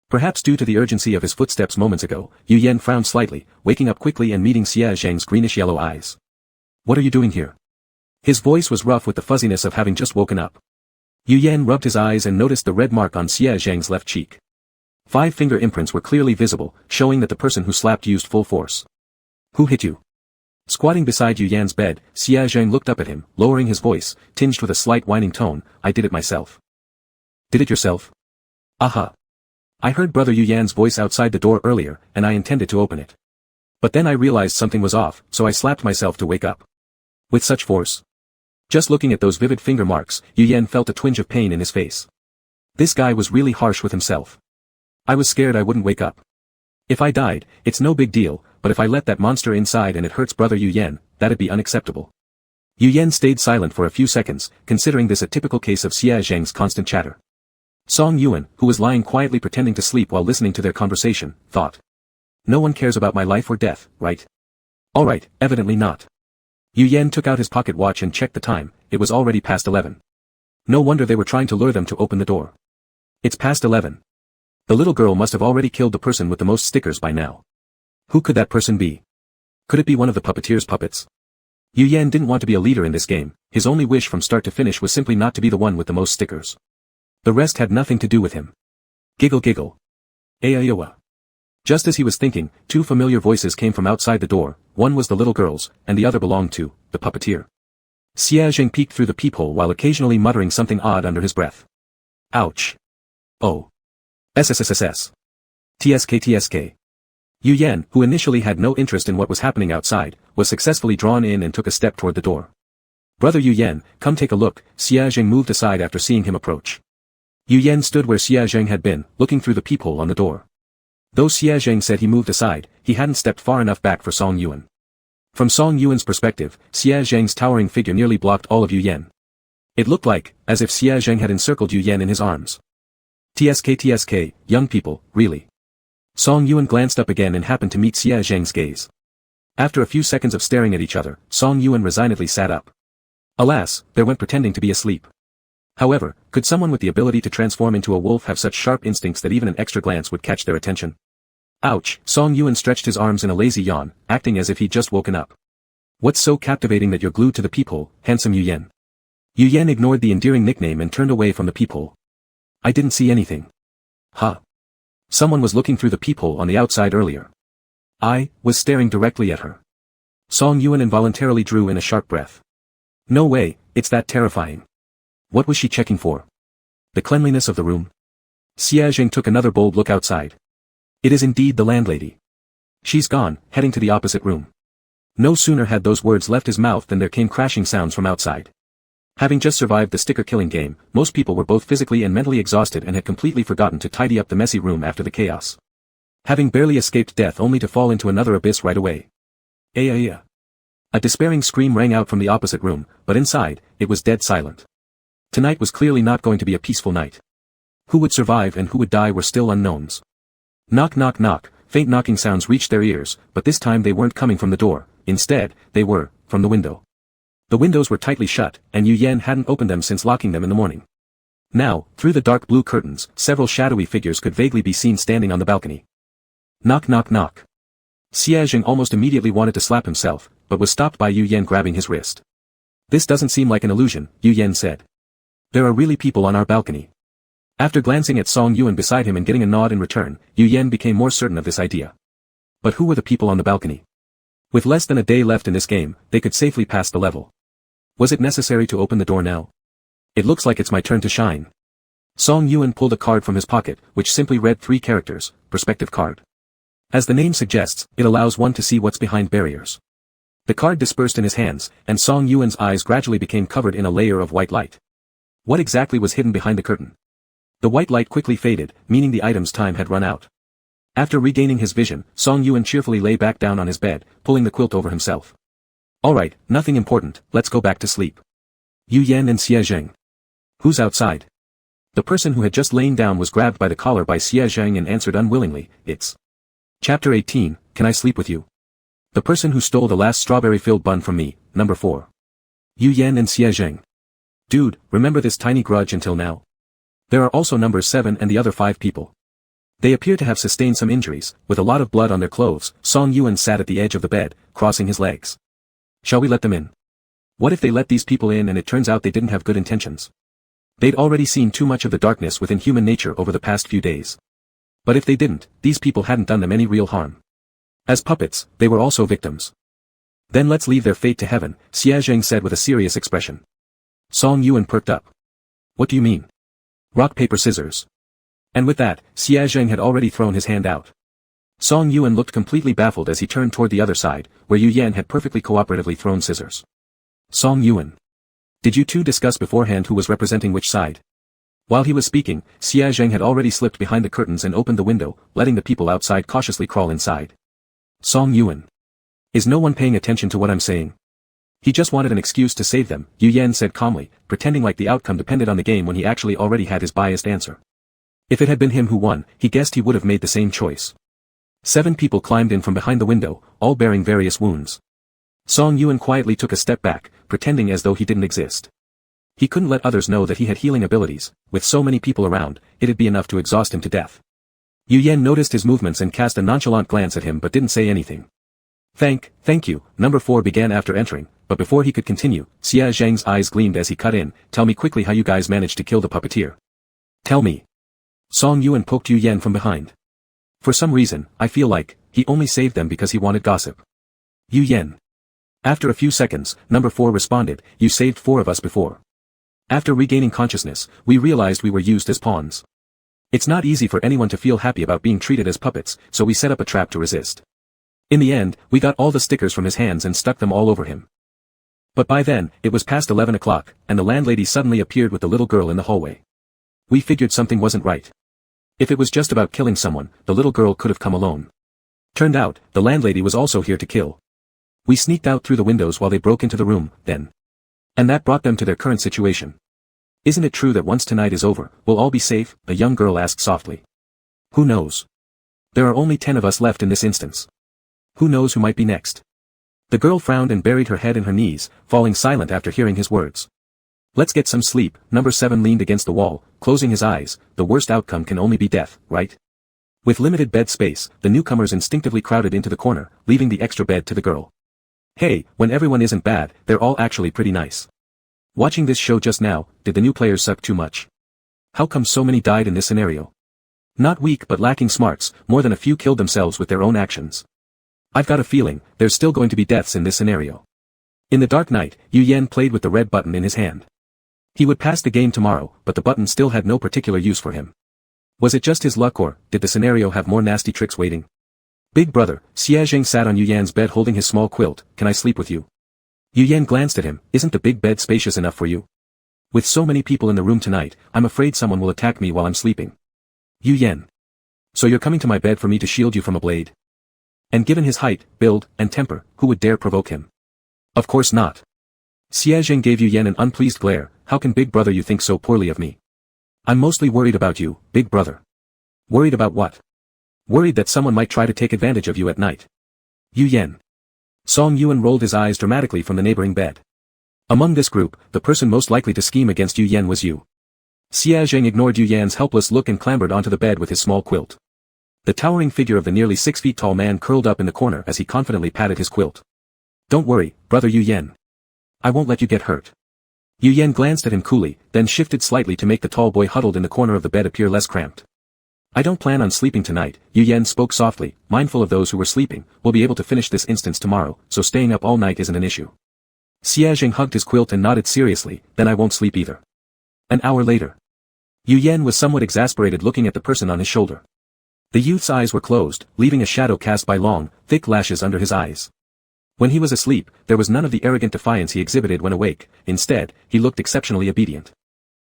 Perhaps due to the urgency of his footsteps moments ago, Yu Yan frowned slightly, waking up quickly and meeting Xia Zheng's greenish-yellow eyes. What are you doing here? His voice was rough with the fuzziness of having just woken up. Yu Yan rubbed his eyes and noticed the red mark on Xia Zheng's left cheek. 5 finger imprints were clearly visible, showing that the person who slapped used full force. Who hit you? Squatting beside Yu Yan's bed, Xia Zheng looked up at him, lowering his voice, tinged with a slight whining tone. I did it myself. Did it yourself? Aha. I heard brother Yu Yan's voice outside the door earlier, and I intended to open it. But then I realized something was off, so I slapped myself to wake up. With such force. Just looking at those vivid finger marks, Yu Yan felt a twinge of pain in his face. This guy was really harsh with himself. I was scared I wouldn't wake up. If I died, it's no big deal, but if I let that monster inside and it hurts brother Yu Yan, that'd be unacceptable. Yu Yan stayed silent for a few seconds, considering this a typical case of Xia Zheng's constant chatter. Song Yuan, who was lying quietly pretending to sleep while listening to their conversation, thought. No one cares about my life or death, right? Alright, evidently not. Yu Yan took out his pocket watch and checked the time. It was already past 11. No wonder they were trying to lure them to open the door. It's past 11. The little girl must have already killed the person with the most stickers by now. Who could that person be? Could it be one of the puppeteer's puppets? Yu Yan didn't want to be a leader in this game. His only wish from start to finish was simply not to be the one with the most stickers. The rest had nothing to do with him. Giggle giggle. Ayayawa. Just as he was thinking, 2 familiar voices came from outside the door. One was the little girl's, and the other belonged to the puppeteer. Xia Zheng peeked through the peephole while occasionally muttering something odd under his breath. Ouch. Oh. SSSSS. TSK. Yu Yan, who initially had no interest in what was happening outside, was successfully drawn in and took a step toward the door. Brother Yu Yan, come take a look. Xia Zheng moved aside after seeing him approach. Yu Yan stood where Xia Zheng had been, looking through the peephole on the door. Though Xia Zheng said he moved aside, he hadn't stepped far enough back for Song Yuan. From Song Yuan's perspective, Xia Zheng's towering figure nearly blocked all of Yu Yan. It looked like, as if Xia Zheng had encircled Yu Yan in his arms. TSK, young people, really. Song Yuan glanced up again and happened to meet Xia Zheng's gaze. After a few seconds of staring at each other, Song Yuan resignedly sat up. Alas, there went pretending to be asleep. However, could someone with the ability to transform into a wolf have such sharp instincts that even an extra glance would catch their attention? Ouch, Song Yuan stretched his arms in a lazy yawn, acting as if he'd just woken up. What's so captivating that you're glued to the peephole, handsome Yu Yan? Yu Yan ignored the endearing nickname and turned away from the peephole. I didn't see anything. Huh. Someone was looking through the peephole on the outside earlier. I was staring directly at her. Song Yuan involuntarily drew in a sharp breath. No way, it's that terrifying. What was she checking for? The cleanliness of the room? Xia Zheng took another bold look outside. It is indeed the landlady. She's gone, heading to the opposite room. No sooner had those words left his mouth than there came crashing sounds from outside. Having just survived the sticker-killing game, most people were both physically and mentally exhausted and had completely forgotten to tidy up the messy room after the chaos. Having barely escaped death only to fall into another abyss right away. A despairing scream rang out from the opposite room, but inside, it was dead silent. Tonight was clearly not going to be a peaceful night. Who would survive and who would die were still unknowns. Knock knock knock, faint knocking sounds reached their ears, but this time they weren't coming from the door. Instead, they were, from the window. The windows were tightly shut, and Yu Yan hadn't opened them since locking them in the morning. Now, through the dark blue curtains, several shadowy figures could vaguely be seen standing on the balcony. Knock knock knock. Xia Zheng almost immediately wanted to slap himself, but was stopped by Yu Yan grabbing his wrist. This doesn't seem like an illusion, Yu Yan said. There are really people on our balcony. After glancing at Song Yuan beside him and getting a nod in return, Yu Yan became more certain of this idea. But who were the people on the balcony? With less than a day left in this game, they could safely pass the level. Was it necessary to open the door now? It looks like it's my turn to shine. Song Yuan pulled a card from his pocket, which simply read 3 characters, perspective card. As the name suggests, it allows one to see what's behind barriers. The card dispersed in his hands, and Song Yuan's eyes gradually became covered in a layer of white light. What exactly was hidden behind the curtain? The white light quickly faded, meaning the item's time had run out. After regaining his vision, Song Yuan cheerfully lay back down on his bed, pulling the quilt over himself. Alright, nothing important, let's go back to sleep. Yu Yan and Xie Zheng. Who's outside? The person who had just lain down was grabbed by the collar by Xie Zheng and answered unwillingly, it's. Chapter 18, Can I Sleep With You? The person who stole the last strawberry-filled bun from me, number 4. Yu Yan and Xie Zheng. Dude, remember this tiny grudge until now? There are also numbers 7 and the other 5 people. They appear to have sustained some injuries, with a lot of blood on their clothes. Song Yuan sat at the edge of the bed, crossing his legs. Shall we let them in? What if they let these people in and it turns out they didn't have good intentions? They'd already seen too much of the darkness within human nature over the past few days. But if they didn't, these people hadn't done them any real harm. As puppets, they were also victims. Then let's leave their fate to heaven, Xie Zheng said with a serious expression. Song Yuan perked up. What do you mean? Rock paper scissors. And with that, Xie Zheng had already thrown his hand out. Song Yuan looked completely baffled as he turned toward the other side, where Yu Yan had perfectly cooperatively thrown scissors. Song Yuan. Did you two discuss beforehand who was representing which side? While he was speaking, Xie Zheng had already slipped behind the curtains and opened the window, letting the people outside cautiously crawl inside. Song Yuan. Is no one paying attention to what I'm saying? He just wanted an excuse to save them, Yu Yan said calmly, pretending like the outcome depended on the game when he actually already had his biased answer. If it had been him who won, he guessed he would have made the same choice. 7 people climbed in from behind the window, all bearing various wounds. Song Yuan quietly took a step back, pretending as though he didn't exist. He couldn't let others know that he had healing abilities. With so many people around, it'd be enough to exhaust him to death. Yu Yan noticed his movements and cast a nonchalant glance at him but didn't say anything. Thank you, number 4 began after entering, but before he could continue, Xie Zheng's eyes gleamed as he cut in. Tell me quickly how you guys managed to kill the puppeteer. Tell me. Song Yuan poked Yu Yan from behind. For some reason, I feel like, he only saved them because he wanted gossip. Yu Yan. After a few seconds, number 4 responded, you saved 4 of us before. After regaining consciousness, we realized we were used as pawns. It's not easy for anyone to feel happy about being treated as puppets, so we set up a trap to resist. In the end, we got all the stickers from his hands and stuck them all over him. But by then, it was past 11 o'clock, and the landlady suddenly appeared with the little girl in the hallway. We figured something wasn't right. If it was just about killing someone, the little girl could have come alone. Turned out, the landlady was also here to kill. We sneaked out through the windows while they broke into the room, then. And that brought them to their current situation. Isn't it true that once tonight is over, we'll all be safe? The young girl asked softly. Who knows? There are only 10 of us left in this instance. Who knows who might be next? The girl frowned and buried her head in her knees, falling silent after hearing his words. Let's get some sleep. Number 7 leaned against the wall, closing his eyes. The worst outcome can only be death, right? With limited bed space, the newcomers instinctively crowded into the corner, leaving the extra bed to the girl. Hey, when everyone isn't bad, they're all actually pretty nice. Watching this show just now, did the new players suck too much? How come so many died in this scenario? Not weak but lacking smarts, more than a few killed themselves with their own actions. I've got a feeling, there's still going to be deaths in this scenario. In the dark night, Yu Yan played with the red button in his hand. He would pass the game tomorrow, but the button still had no particular use for him. Was it just his luck or, did the scenario have more nasty tricks waiting? Big brother, Xie Zheng sat on Yu Yan's bed holding his small quilt. Can I sleep with you? Yu Yan glanced at him. Isn't the big bed spacious enough for you? With so many people in the room tonight, I'm afraid someone will attack me while I'm sleeping. Yu Yan. So you're coming to my bed for me to shield you from a blade? And given his height, build, and temper, who would dare provoke him? Of course not. Xie Zheng gave Yu Yan an unpleased glare. How can big brother you think so poorly of me? I'm mostly worried about you, big brother. Worried about what? Worried that someone might try to take advantage of you at night. Yu Yan. Song Yuan rolled his eyes dramatically from the neighboring bed. Among this group, the person most likely to scheme against Yu Yan was you. Xie Zheng ignored Yu Yan's helpless look and clambered onto the bed with his small quilt. The towering figure of the nearly 6 feet tall man curled up in the corner as he confidently patted his quilt. Don't worry, brother Yu Yan. I won't let you get hurt. Yu Yan glanced at him coolly, then shifted slightly to make the tall boy huddled in the corner of the bed appear less cramped. I don't plan on sleeping tonight, Yu Yan spoke softly, mindful of those who were sleeping. We'll be able to finish this instance tomorrow, so staying up all night isn't an issue. Xie Zheng hugged his quilt and nodded seriously, then I won't sleep either. An hour later. Yu Yan was somewhat exasperated looking at the person on his shoulder. The youth's eyes were closed, leaving a shadow cast by long, thick lashes under his eyes. When he was asleep, there was none of the arrogant defiance he exhibited when awake, instead, he looked exceptionally obedient.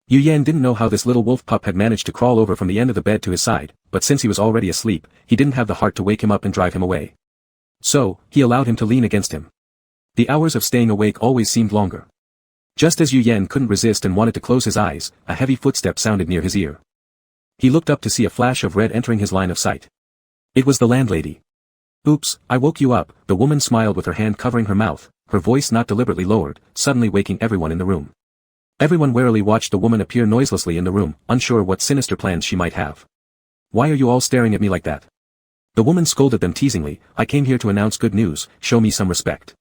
Yu Yan didn't know how this little wolf pup had managed to crawl over from the end of the bed to his side, but since he was already asleep, he didn't have the heart to wake him up and drive him away. So, he allowed him to lean against him. The hours of staying awake always seemed longer. Just as Yu Yan couldn't resist and wanted to close his eyes, a heavy footstep sounded near his ear. He looked up to see a flash of red entering his line of sight. It was the landlady. Oops, I woke you up, the woman smiled with her hand covering her mouth, her voice not deliberately lowered, suddenly waking everyone in the room. Everyone warily watched the woman appear noiselessly in the room, unsure what sinister plans she might have. Why are you all staring at me like that? The woman scolded them teasingly, I came here to announce good news, show me some respect.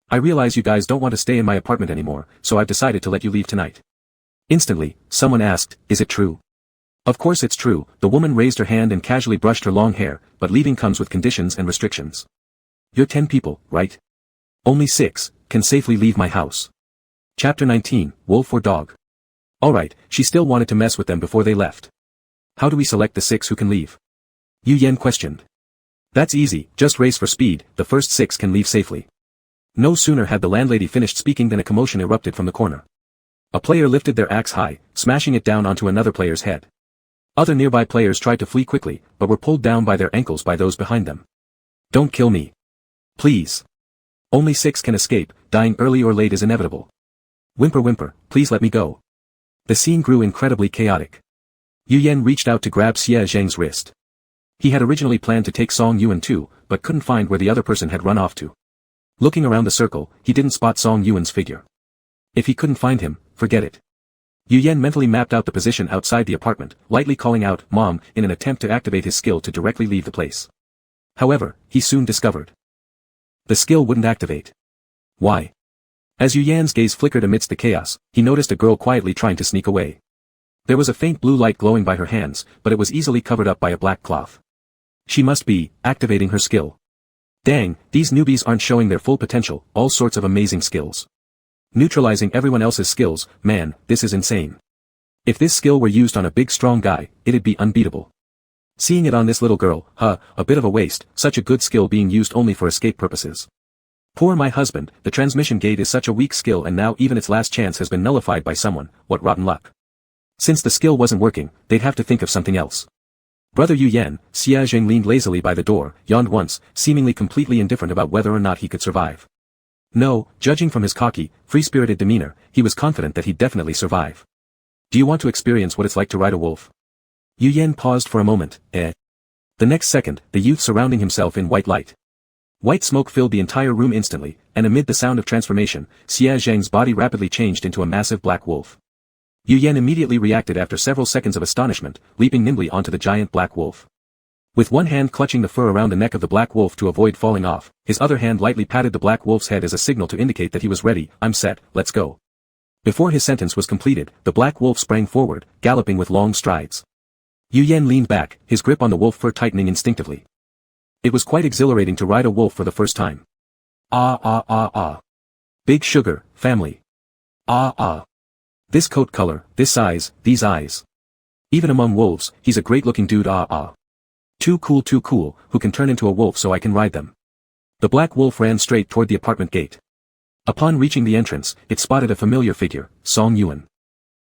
I realize you guys don't want to stay in my apartment anymore, so I've decided to let you leave tonight. Instantly, someone asked, is it true? Of course it's true, the woman raised her hand and casually brushed her long hair, but leaving comes with conditions and restrictions. You're 10 people, right? Only 6, can safely leave my house. Chapter 19, Wolf or Dog? Alright, she still wanted to mess with them before they left. How do we select the 6 who can leave? Yu Yan questioned. That's easy, just race for speed, the first 6 can leave safely. No sooner had the landlady finished speaking than a commotion erupted from the corner. A player lifted their axe high, smashing it down onto another player's head. Other nearby players tried to flee quickly, but were pulled down by their ankles by those behind them. Don't kill me. Please. Only 6 can escape, dying early or late is inevitable. Whimper whimper, please let me go. The scene grew incredibly chaotic. Yu Yan reached out to grab Xie Zheng's wrist. He had originally planned to take Song Yuan too, but couldn't find where the other person had run off to. Looking around the circle, he didn't spot Song Yuan's figure. If he couldn't find him, forget it. Yu Yan mentally mapped out the position outside the apartment, lightly calling out, Mom, in an attempt to activate his skill to directly leave the place. However, he soon discovered. The skill wouldn't activate. Why? As Yu Yan's gaze flickered amidst the chaos, he noticed a girl quietly trying to sneak away. There was a faint blue light glowing by her hands, but it was easily covered up by a black cloth. She must be activating her skill. Dang, these newbies aren't showing their full potential, all sorts of amazing skills. Neutralizing everyone else's skills, man, this is insane. If this skill were used on a big strong guy, it'd be unbeatable. Seeing it on this little girl, a bit of a waste, such a good skill being used only for escape purposes. Poor my husband, the transmission gate is such a weak skill and now even its last chance has been nullified by someone, what rotten luck. Since the skill wasn't working, they'd have to think of something else. Brother Yu Yan, Xie Zheng leaned lazily by the door, yawned once, seemingly completely indifferent about whether or not he could survive. No, judging from his cocky, free-spirited demeanor, he was confident that he'd definitely survive. Do you want to experience what it's like to ride a wolf? Yu Yan paused for a moment, The next second, the youth surrounding himself in white light. White smoke filled the entire room instantly, and amid the sound of transformation, Xie Zheng's body rapidly changed into a massive black wolf. Yu Yan immediately reacted after several seconds of astonishment, leaping nimbly onto the giant black wolf. With one hand clutching the fur around the neck of the black wolf to avoid falling off, his other hand lightly patted the black wolf's head as a signal to indicate that he was ready. I'm set, let's go. Before his sentence was completed, the black wolf sprang forward, galloping with long strides. Yu Yan leaned back, his grip on the wolf fur tightening instinctively. It was quite exhilarating to ride a wolf for the first time. Big sugar, family. This coat color, this size, these eyes. Even among wolves, he's a great-looking dude. Too cool, who can turn into a wolf so I can ride them. The black wolf ran straight toward the apartment gate. Upon reaching the entrance, it spotted a familiar figure, Song Yuan.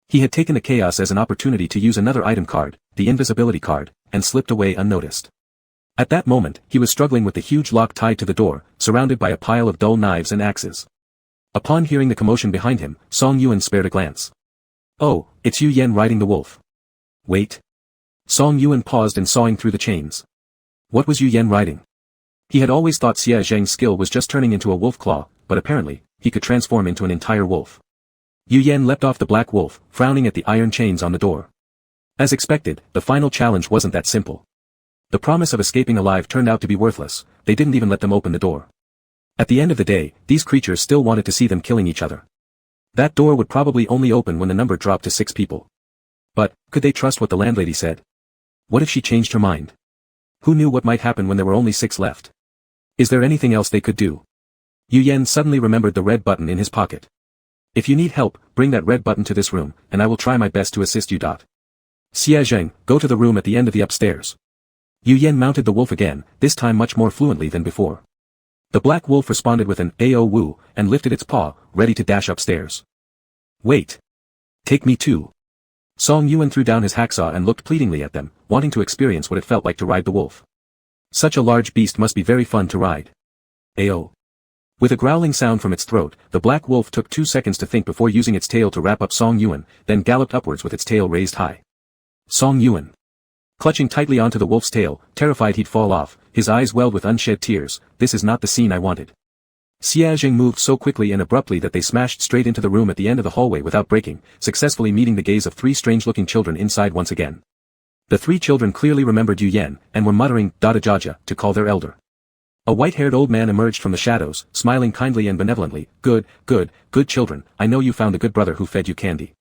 He had taken the chaos as an opportunity to use another item card, the invisibility card, and slipped away unnoticed. At that moment, he was struggling with the huge lock tied to the door, surrounded by a pile of dull knives and axes. Upon hearing the commotion behind him, Song Yuan spared a glance. Oh, it's Yu Yan riding the wolf. Wait. Song Yuan paused and sawing through the chains. What was Yu Yan riding? He had always thought Xie Zheng's skill was just turning into a wolf claw, but apparently, he could transform into an entire wolf. Yu Yan leapt off the black wolf, frowning at the iron chains on the door. As expected, the final challenge wasn't that simple. The promise of escaping alive turned out to be worthless, they didn't even let them open the door. At the end of the day, these creatures still wanted to see them killing each other. That door would probably only open when the number dropped to 6 people. But, could they trust what the landlady said? What if she changed her mind? Who knew what might happen when there were only 6 left? Is there anything else they could do? Yu Yan suddenly remembered the red button in his pocket. If you need help, bring that red button to this room, and I will try my best to assist you. Xia Zheng, go to the room at the end of the upstairs. Yu Yan mounted the wolf again, this time much more fluently than before. The black wolf responded with an "Ao woo," and lifted its paw, ready to dash upstairs. Wait. Take me too. Song Yuan threw down his hacksaw and looked pleadingly at them, wanting to experience what it felt like to ride the wolf. Such a large beast must be very fun to ride. Ao. With a growling sound from its throat, the black wolf took 2 seconds to think before using its tail to wrap up Song Yuan, then galloped upwards with its tail raised high. Song Yuan. Clutching tightly onto the wolf's tail, terrified he'd fall off, his eyes welled with unshed tears. This is not the scene I wanted. Xia Zheng moved so quickly and abruptly that they smashed straight into the room at the end of the hallway without breaking, successfully meeting the gaze of 3 strange-looking children inside once again. The 3 children clearly remembered Yu Yan, and were muttering, "Dada Jaja," to call their elder. A white-haired old man emerged from the shadows, smiling kindly and benevolently. Good children, I know you found a good brother who fed you candy.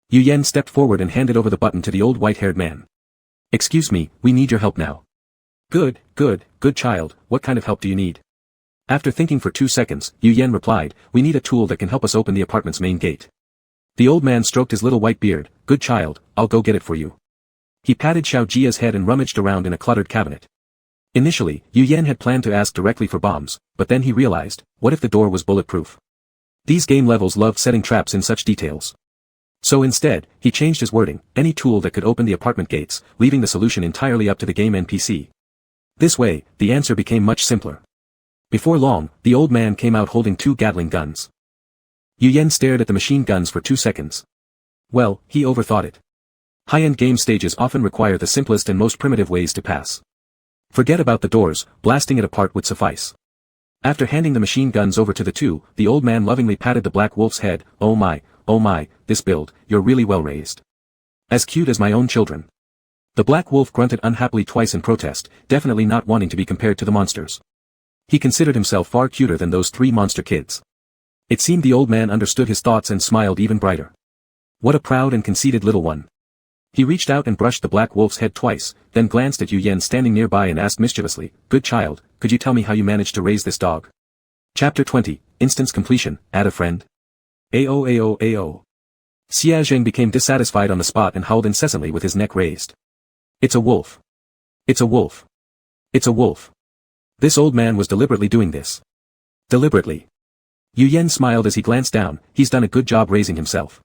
Yu Yan stepped forward and handed over the button to the old white-haired man. Excuse me, we need your help now. Good child, what kind of help do you need? After thinking for 2 seconds, Yu Yan replied, we need a tool that can help us open the apartment's main gate. The old man stroked his little white beard. Good child, I'll go get it for you. He patted Xiao Jia's head and rummaged around in a cluttered cabinet. Initially, Yu Yan had planned to ask directly for bombs, but then he realized, what if the door was bulletproof? These game levels loved setting traps in such details. So instead, he changed his wording, any tool that could open the apartment gates, leaving the solution entirely up to the game NPC. This way, the answer became much simpler. Before long, the old man came out holding 2 Gatling guns. Yu Yan stared at the machine guns for 2 seconds. Well, he overthought it. High-end game stages often require the simplest and most primitive ways to pass. Forget about the doors, blasting it apart would suffice. After handing the machine guns over to the 2, the old man lovingly patted the black wolf's head. Oh my, this build, you're really well raised. As cute as my own children. The black wolf grunted unhappily twice in protest, definitely not wanting to be compared to the monsters. He considered himself far cuter than those 3 monster kids. It seemed the old man understood his thoughts and smiled even brighter. What a proud and conceited little one. He reached out and brushed the black wolf's head twice, then glanced at Yu Yan standing nearby and asked mischievously, good child, could you tell me how you managed to raise this dog? Chapter 20, Instance Completion, Add a Friend. Ao. Xia Zheng became dissatisfied on the spot and howled incessantly with his neck raised. It's a wolf. It's a wolf. It's a wolf. This old man was deliberately doing this. Deliberately. Yu Yan smiled as he glanced down, he's done a good job raising himself.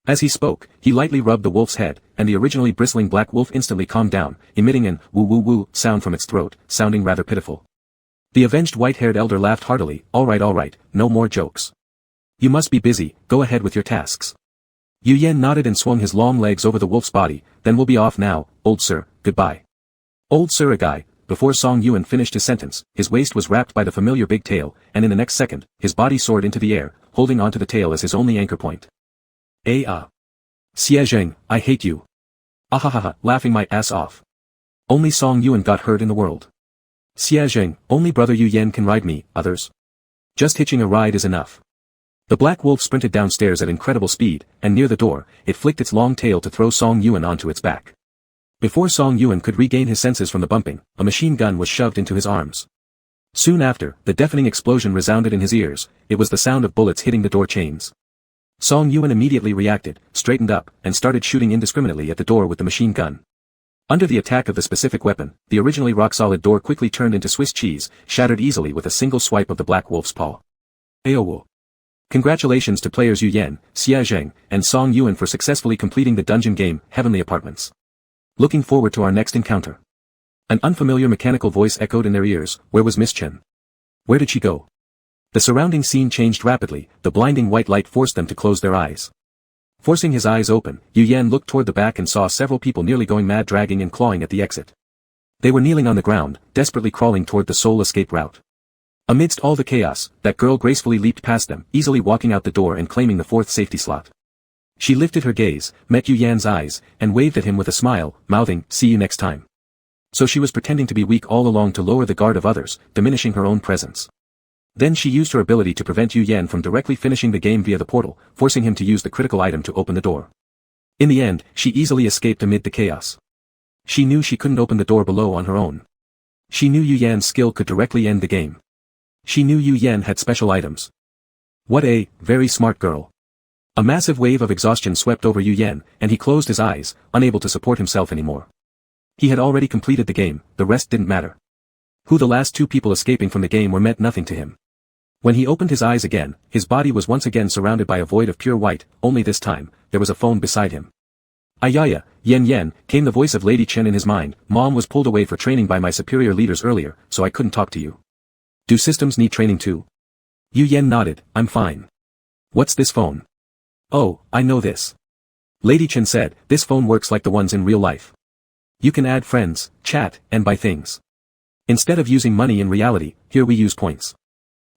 As he spoke, he lightly rubbed the wolf's head, and the originally bristling black wolf instantly calmed down, emitting an woo sound from its throat, sounding rather pitiful. The avenged white-haired elder laughed heartily. All right, no more jokes. You must be busy, go ahead with your tasks. Yu Yan nodded and swung his long legs over the wolf's body. Then we'll be off now, old sir, goodbye. Old sir a guy. Before Song Yuan finished his sentence, his waist was wrapped by the familiar big tail, and in the next second, his body soared into the air, holding onto the tail as his only anchor point. Xia Zheng, I hate you. Ahahaha, laughing my ass off. Only Song Yuan got hurt in the world. Xia Zheng, only brother Yu Yan can ride me, others. Just hitching a ride is enough. The black wolf sprinted downstairs at incredible speed, and near the door, it flicked its long tail to throw Song Yuan onto its back. Before Song Yuan could regain his senses from the bumping, a machine gun was shoved into his arms. Soon after, the deafening explosion resounded in his ears. It was the sound of bullets hitting the door chains. Song Yuan immediately reacted, straightened up, and started shooting indiscriminately at the door with the machine gun. Under the attack of the specific weapon, the originally rock-solid door quickly turned into Swiss cheese, shattered easily with a single swipe of the black wolf's paw. Aowo. Congratulations to players Yu Yan, Xia Zheng, and Song Yuan for successfully completing the dungeon game, Heavenly Apartments. Looking forward to our next encounter. An unfamiliar mechanical voice echoed in their ears. Where was Miss Chen? Where did she go? The surrounding scene changed rapidly, the blinding white light forced them to close their eyes. Forcing his eyes open, Yu Yan looked toward the back and saw several people nearly going mad dragging and clawing at the exit. They were kneeling on the ground, desperately crawling toward the sole escape route. Amidst all the chaos, that girl gracefully leaped past them, easily walking out the door and claiming the 4th safety slot. She lifted her gaze, met Yu Yan's eyes, and waved at him with a smile, mouthing, see you next time. So she was pretending to be weak all along to lower the guard of others, diminishing her own presence. Then she used her ability to prevent Yu Yan from directly finishing the game via the portal, forcing him to use the critical item to open the door. In the end, she easily escaped amid the chaos. She knew she couldn't open the door below on her own. She knew Yu Yan's skill could directly end the game. She knew Yu Yan had special items. What a very smart girl. A massive wave of exhaustion swept over Yu Yan, and he closed his eyes, unable to support himself anymore. He had already completed the game, the rest didn't matter. Who the last two people escaping from the game were meant nothing to him. When he opened his eyes again, his body was once again surrounded by a void of pure white, only this time, there was a phone beside him. Ayaya, Yen, came the voice of Lady Chen in his mind. Mom was pulled away for training by my superior leaders earlier, so I couldn't talk to you. Do systems need training too? Yu Yan nodded, I'm fine. What's this phone? Oh, I know this. Lady Chen said, this phone works like the ones in real life. You can add friends, chat, and buy things. Instead of using money in reality, here we use points.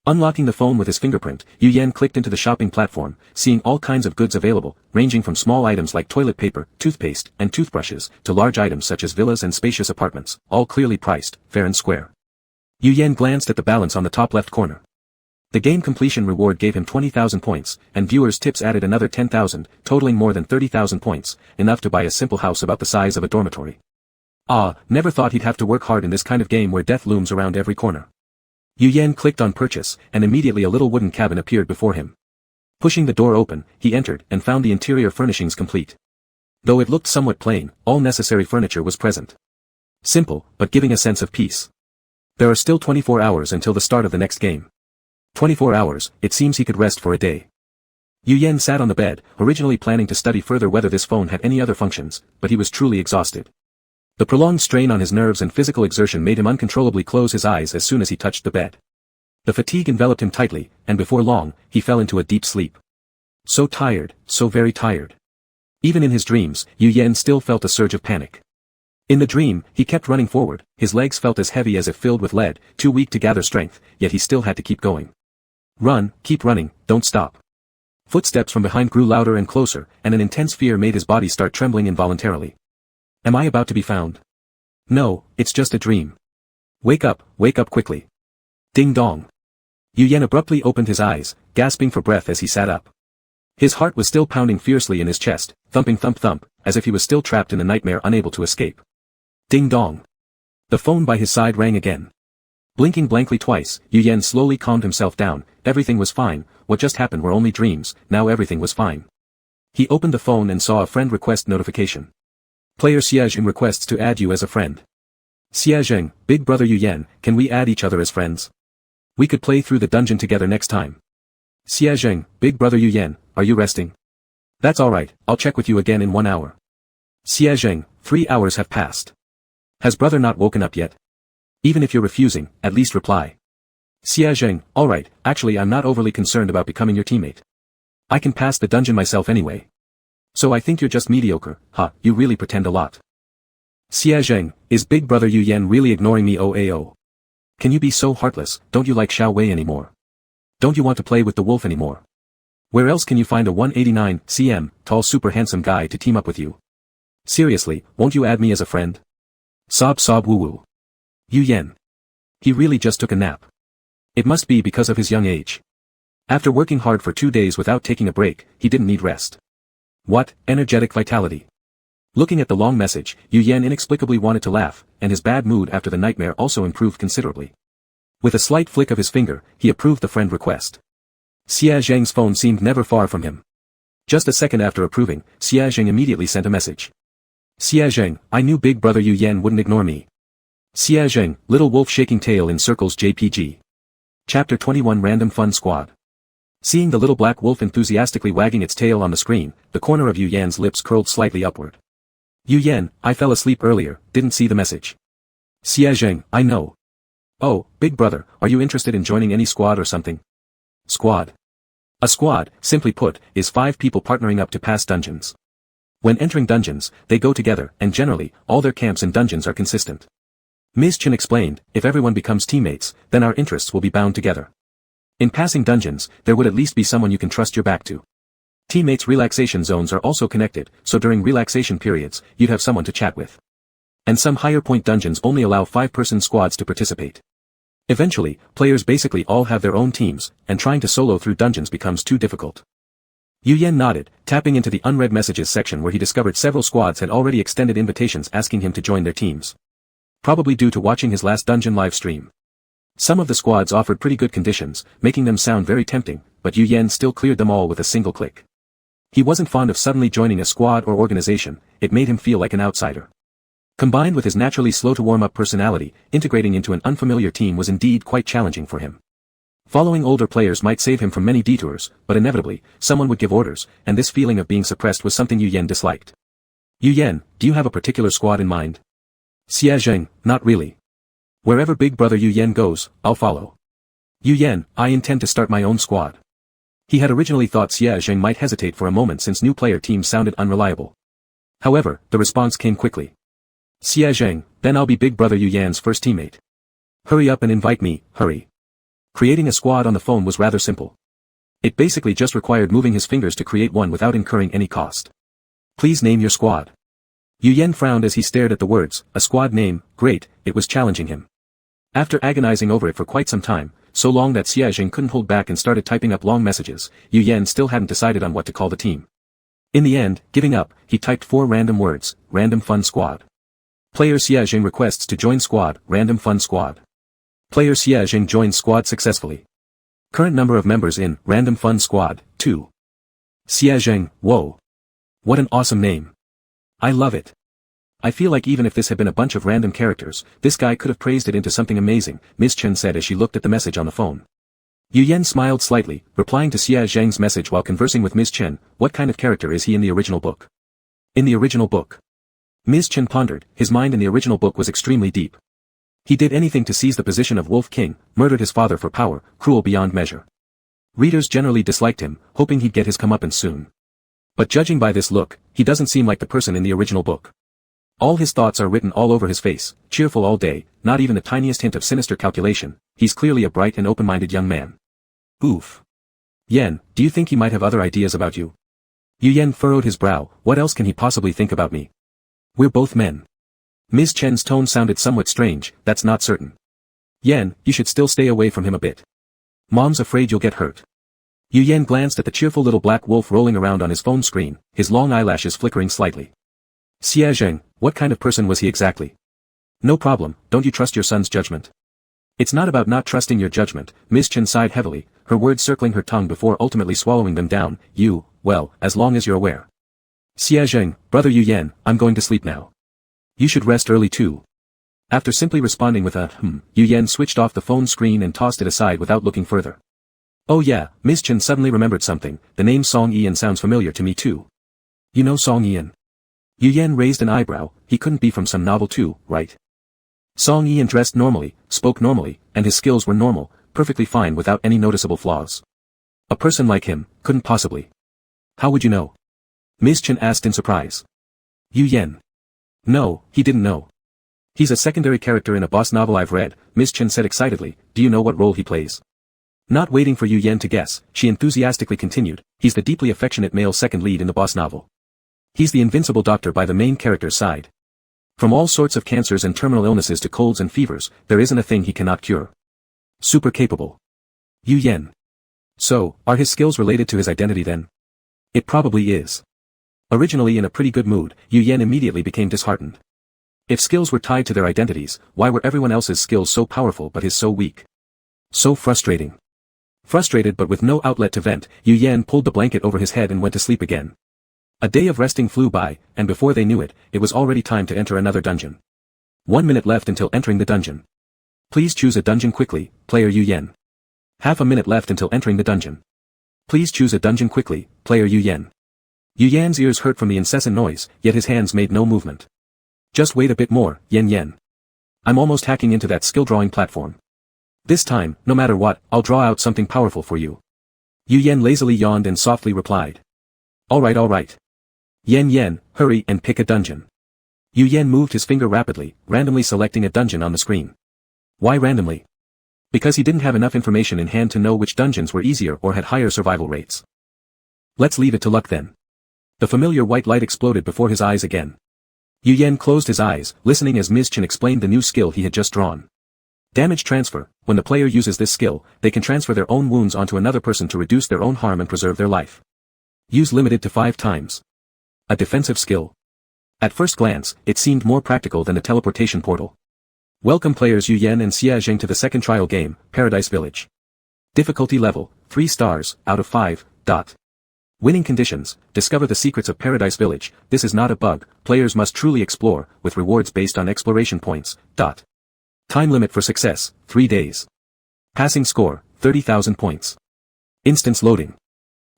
Unlocking the phone with his fingerprint, Yu Yan clicked into the shopping platform, seeing all kinds of goods available, ranging from small items like toilet paper, toothpaste, and toothbrushes, to large items such as villas and spacious apartments, all clearly priced, fair and square. Yu Yan glanced at the balance on the top left corner. The game completion reward gave him 20,000 points, and viewers' tips added another 10,000, totaling more than 30,000 points, enough to buy a simple house about the size of a dormitory. Ah, never thought he'd have to work hard in this kind of game where death looms around every corner. Yu Yan clicked on purchase, and immediately a little wooden cabin appeared before him. Pushing the door open, he entered and found the interior furnishings complete. Though it looked somewhat plain, all necessary furniture was present. Simple, but giving a sense of peace. There are still 24 hours until the start of the next game. 24 hours, it seems he could rest for a day. Yu Yan sat on the bed, originally planning to study further whether this phone had any other functions, but he was truly exhausted. The prolonged strain on his nerves and physical exertion made him uncontrollably close his eyes as soon as he touched the bed. The fatigue enveloped him tightly, and before long, he fell into a deep sleep. So tired, so very tired. Even in his dreams, Yu Yan still felt a surge of panic. In the dream, he kept running forward, his legs felt as heavy as if filled with lead, too weak to gather strength, yet he still had to keep going. Run, keep running, don't stop. Footsteps from behind grew louder and closer, and an intense fear made his body start trembling involuntarily. Am I about to be found? No, it's just a dream. Wake up quickly. Ding dong. Yu Yan abruptly opened his eyes, gasping for breath as he sat up. His heart was still pounding fiercely in his chest, thumping thump thump, as if he was still trapped in a nightmare unable to escape. Ding dong. The phone by his side rang again. Blinking blankly twice, Yu Yan slowly calmed himself down. Everything was fine, what just happened were only dreams, now everything was fine. He opened the phone and saw a friend request notification. Player Xiaozheng requests to add you as a friend. Xiaozheng, big brother Yu Yan, can we add each other as friends? We could play through the dungeon together next time. Xiaozheng, big brother Yu Yan, are you resting? That's alright, I'll check with you again in 1 hour. Xiaozheng, 3 hours have passed. Has brother not woken up yet? Even if you're refusing, at least reply. Xiaozheng, alright, actually I'm not overly concerned about becoming your teammate. I can pass the dungeon myself anyway. So I think you're just mediocre, you really pretend a lot. Xiaozheng, is big brother Yu Yan really ignoring me oh. Can you be so heartless, don't you like Xiao Wei anymore? Don't you want to play with the wolf anymore? Where else can you find a 189 cm, tall super handsome guy to team up with you? Seriously, won't you add me as a friend? Sob woo woo. Yu Yan. He really just took a nap. It must be because of his young age. After working hard for 2 days without taking a break, he didn't need rest. What, energetic vitality. Looking at the long message, Yu Yan inexplicably wanted to laugh, and his bad mood after the nightmare also improved considerably. With a slight flick of his finger, he approved the friend request. Xia Zheng's phone seemed never far from him. Just a second after approving, Xia Zheng immediately sent a message. Xia Zheng, I knew big brother Yu Yan wouldn't ignore me. Xia Zheng, little wolf shaking tail in circles JPG. Chapter 21 Random Fun Squad. Seeing the little black wolf enthusiastically wagging its tail on the screen, the corner of Yu Yan's lips curled slightly upward. Yu Yan, I fell asleep earlier, didn't see the message. Xia Zheng, I know. Oh, big brother, are you interested in joining any squad or something? Squad. A squad, simply put, is 5 people partnering up to pass dungeons. When entering dungeons, they go together, and generally, all their camps and dungeons are consistent. Ms. Chen explained, if everyone becomes teammates, then our interests will be bound together. In passing dungeons, there would at least be someone you can trust your back to. Teammates' relaxation zones are also connected, so during relaxation periods, you'd have someone to chat with. And some higher point dungeons only allow 5-person squads to participate. Eventually, players basically all have their own teams, and trying to solo through dungeons becomes too difficult. Yu Yan nodded, tapping into the unread messages section where he discovered several squads had already extended invitations asking him to join their teams. Probably due to watching his last dungeon live stream. Some of the squads offered pretty good conditions, making them sound very tempting, but Yu Yan still cleared them all with a single click. He wasn't fond of suddenly joining a squad or organization, it made him feel like an outsider. Combined with his naturally slow-to-warm-up personality, integrating into an unfamiliar team was indeed quite challenging for him. Following older players might save him from many detours, but inevitably, someone would give orders, and this feeling of being suppressed was something Yu Yan disliked. Yu Yan, do you have a particular squad in mind? Xia Zheng, not really. Wherever Big Brother Yu Yan goes, I'll follow. Yu Yan, I intend to start my own squad. He had originally thought Xia Zheng might hesitate for a moment since new player teams sounded unreliable. However, the response came quickly. Xia Zheng, then I'll be Big Brother Yu Yan's first teammate. Hurry up and invite me, hurry. Creating a squad on the phone was rather simple. It basically just required moving his fingers to create one without incurring any cost. Please name your squad. Yu Yan frowned as he stared at the words, a squad name, great, it was challenging him. After agonizing over it for quite some time, so long that Xia Zheng couldn't hold back and started typing up long messages, Yu Yan still hadn't decided on what to call the team. In the end, giving up, he typed 4 random words, Random Fun Squad. Player Xia Zheng requests to join squad, Random Fun Squad. Player Xia Zheng joins squad successfully. Current number of members in Random Fun Squad, 2. Xia Zheng, whoa. What an awesome name. I love it. I feel like even if this had been a bunch of random characters, this guy could have praised it into something amazing, Ms. Chen said as she looked at the message on the phone. Yu Yan smiled slightly, replying to Xia Zheng's message while conversing with Ms. Chen, what kind of character is he in the original book? In the original book. Ms. Chen pondered, his mind in the original book was extremely deep. He did anything to seize the position of Wolf King, murdered his father for power, cruel beyond measure. Readers generally disliked him, hoping he'd get his comeuppance soon. But judging by this look, he doesn't seem like the person in the original book. All his thoughts are written all over his face, cheerful all day, not even the tiniest hint of sinister calculation, he's clearly a bright and open-minded young man. Oof. Yan, do you think he might have other ideas about you? Yu Yan furrowed his brow, what else can he possibly think about me? We're both men. Ms. Chen's tone sounded somewhat strange, that's not certain. Yan, you should still stay away from him a bit. Mom's afraid you'll get hurt. Yu Yan glanced at the cheerful little black wolf rolling around on his phone screen, his long eyelashes flickering slightly. Xia Zheng, what kind of person was he exactly? No problem, don't you trust your son's judgment? It's not about not trusting your judgment, Ms. Chen sighed heavily, her words circling her tongue before ultimately swallowing them down, well, as long as you're aware. Xia Zheng, brother Yu Yan, I'm going to sleep now. You should rest early too. After simply responding with a Yu Yan switched off the phone screen and tossed it aside without looking further. Oh yeah, Ms. Chen suddenly remembered something, the name Song Ian sounds familiar to me too. You know Song Ian? Yu Yan raised an eyebrow, he couldn't be from some novel too, right? Song Ian dressed normally, spoke normally, and his skills were normal, perfectly fine without any noticeable flaws. A person like him, couldn't possibly. How would you know? Ms. Chen asked in surprise. Yu Yan. No, he didn't know. He's a secondary character in a boss novel I've read, Ms. Chen said excitedly, do you know what role he plays? Not waiting for Yu Yan to guess, she enthusiastically continued, he's the deeply affectionate male second lead in the boss novel. He's the invincible doctor by the main character's side. From all sorts of cancers and terminal illnesses to colds and fevers, there isn't a thing he cannot cure. Super capable. Yu Yan. So, are his skills related to his identity then? It probably is. Originally in a pretty good mood, Yu Yan immediately became disheartened. If skills were tied to their identities, why were everyone else's skills so powerful but his so weak? So frustrating. Frustrated but with no outlet to vent, Yu Yan pulled the blanket over his head and went to sleep again. A day of resting flew by, and before they knew it, it was already time to enter another dungeon. 1 minute left until entering the dungeon. Please choose a dungeon quickly, player Yu Yan. Half a minute left until entering the dungeon. Please choose a dungeon quickly, player Yu Yan. Yu Yan's ears hurt from the incessant noise, yet his hands made no movement. Just wait a bit more, Yan. I'm almost hacking into that skill drawing platform. This time, no matter what, I'll draw out something powerful for you. Yu Yan lazily yawned and softly replied. Alright. Yan, hurry and pick a dungeon. Yu Yan moved his finger rapidly, randomly selecting a dungeon on the screen. Why randomly? Because he didn't have enough information in hand to know which dungeons were easier or had higher survival rates. Let's leave it to luck then. The familiar white light exploded before his eyes again. Yu Yan closed his eyes, listening as Ms. Chen explained the new skill he had just drawn. Damage transfer. When the player uses this skill, they can transfer their own wounds onto another person to reduce their own harm and preserve their life. Use limited to 5 times. A defensive skill. At first glance, it seemed more practical than the teleportation portal. Welcome players Yu Yan and Xia Zheng to the second trial game, Paradise Village. Difficulty level, 3 stars, out of 5, dot. Winning conditions, discover the secrets of Paradise Village. This is not a bug, players must truly explore, with rewards based on exploration points, dot. Time limit for success, 3 days. Passing score, 30,000 points. Instance loading.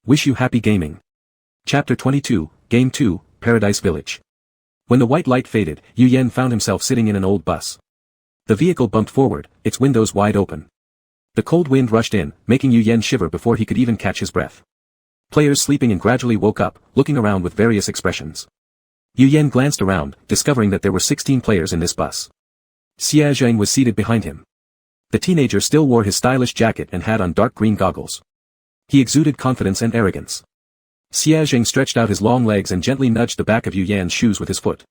Wish you happy gaming. Chapter 22, Game 2, Paradise Village. When the white light faded, Yu Yan found himself sitting in an old bus. The vehicle bumped forward, its windows wide open. The cold wind rushed in, making Yu Yan shiver before he could even catch his breath. Players sleeping in gradually woke up, looking around with various expressions. Yu Yan glanced around, discovering that there were 16 players in this bus. Xia Zheng was seated behind him. The teenager still wore his stylish jacket and had on dark green goggles. He exuded confidence and arrogance. Xia Zheng stretched out his long legs and gently nudged the back of Yu Yan's shoes with his foot.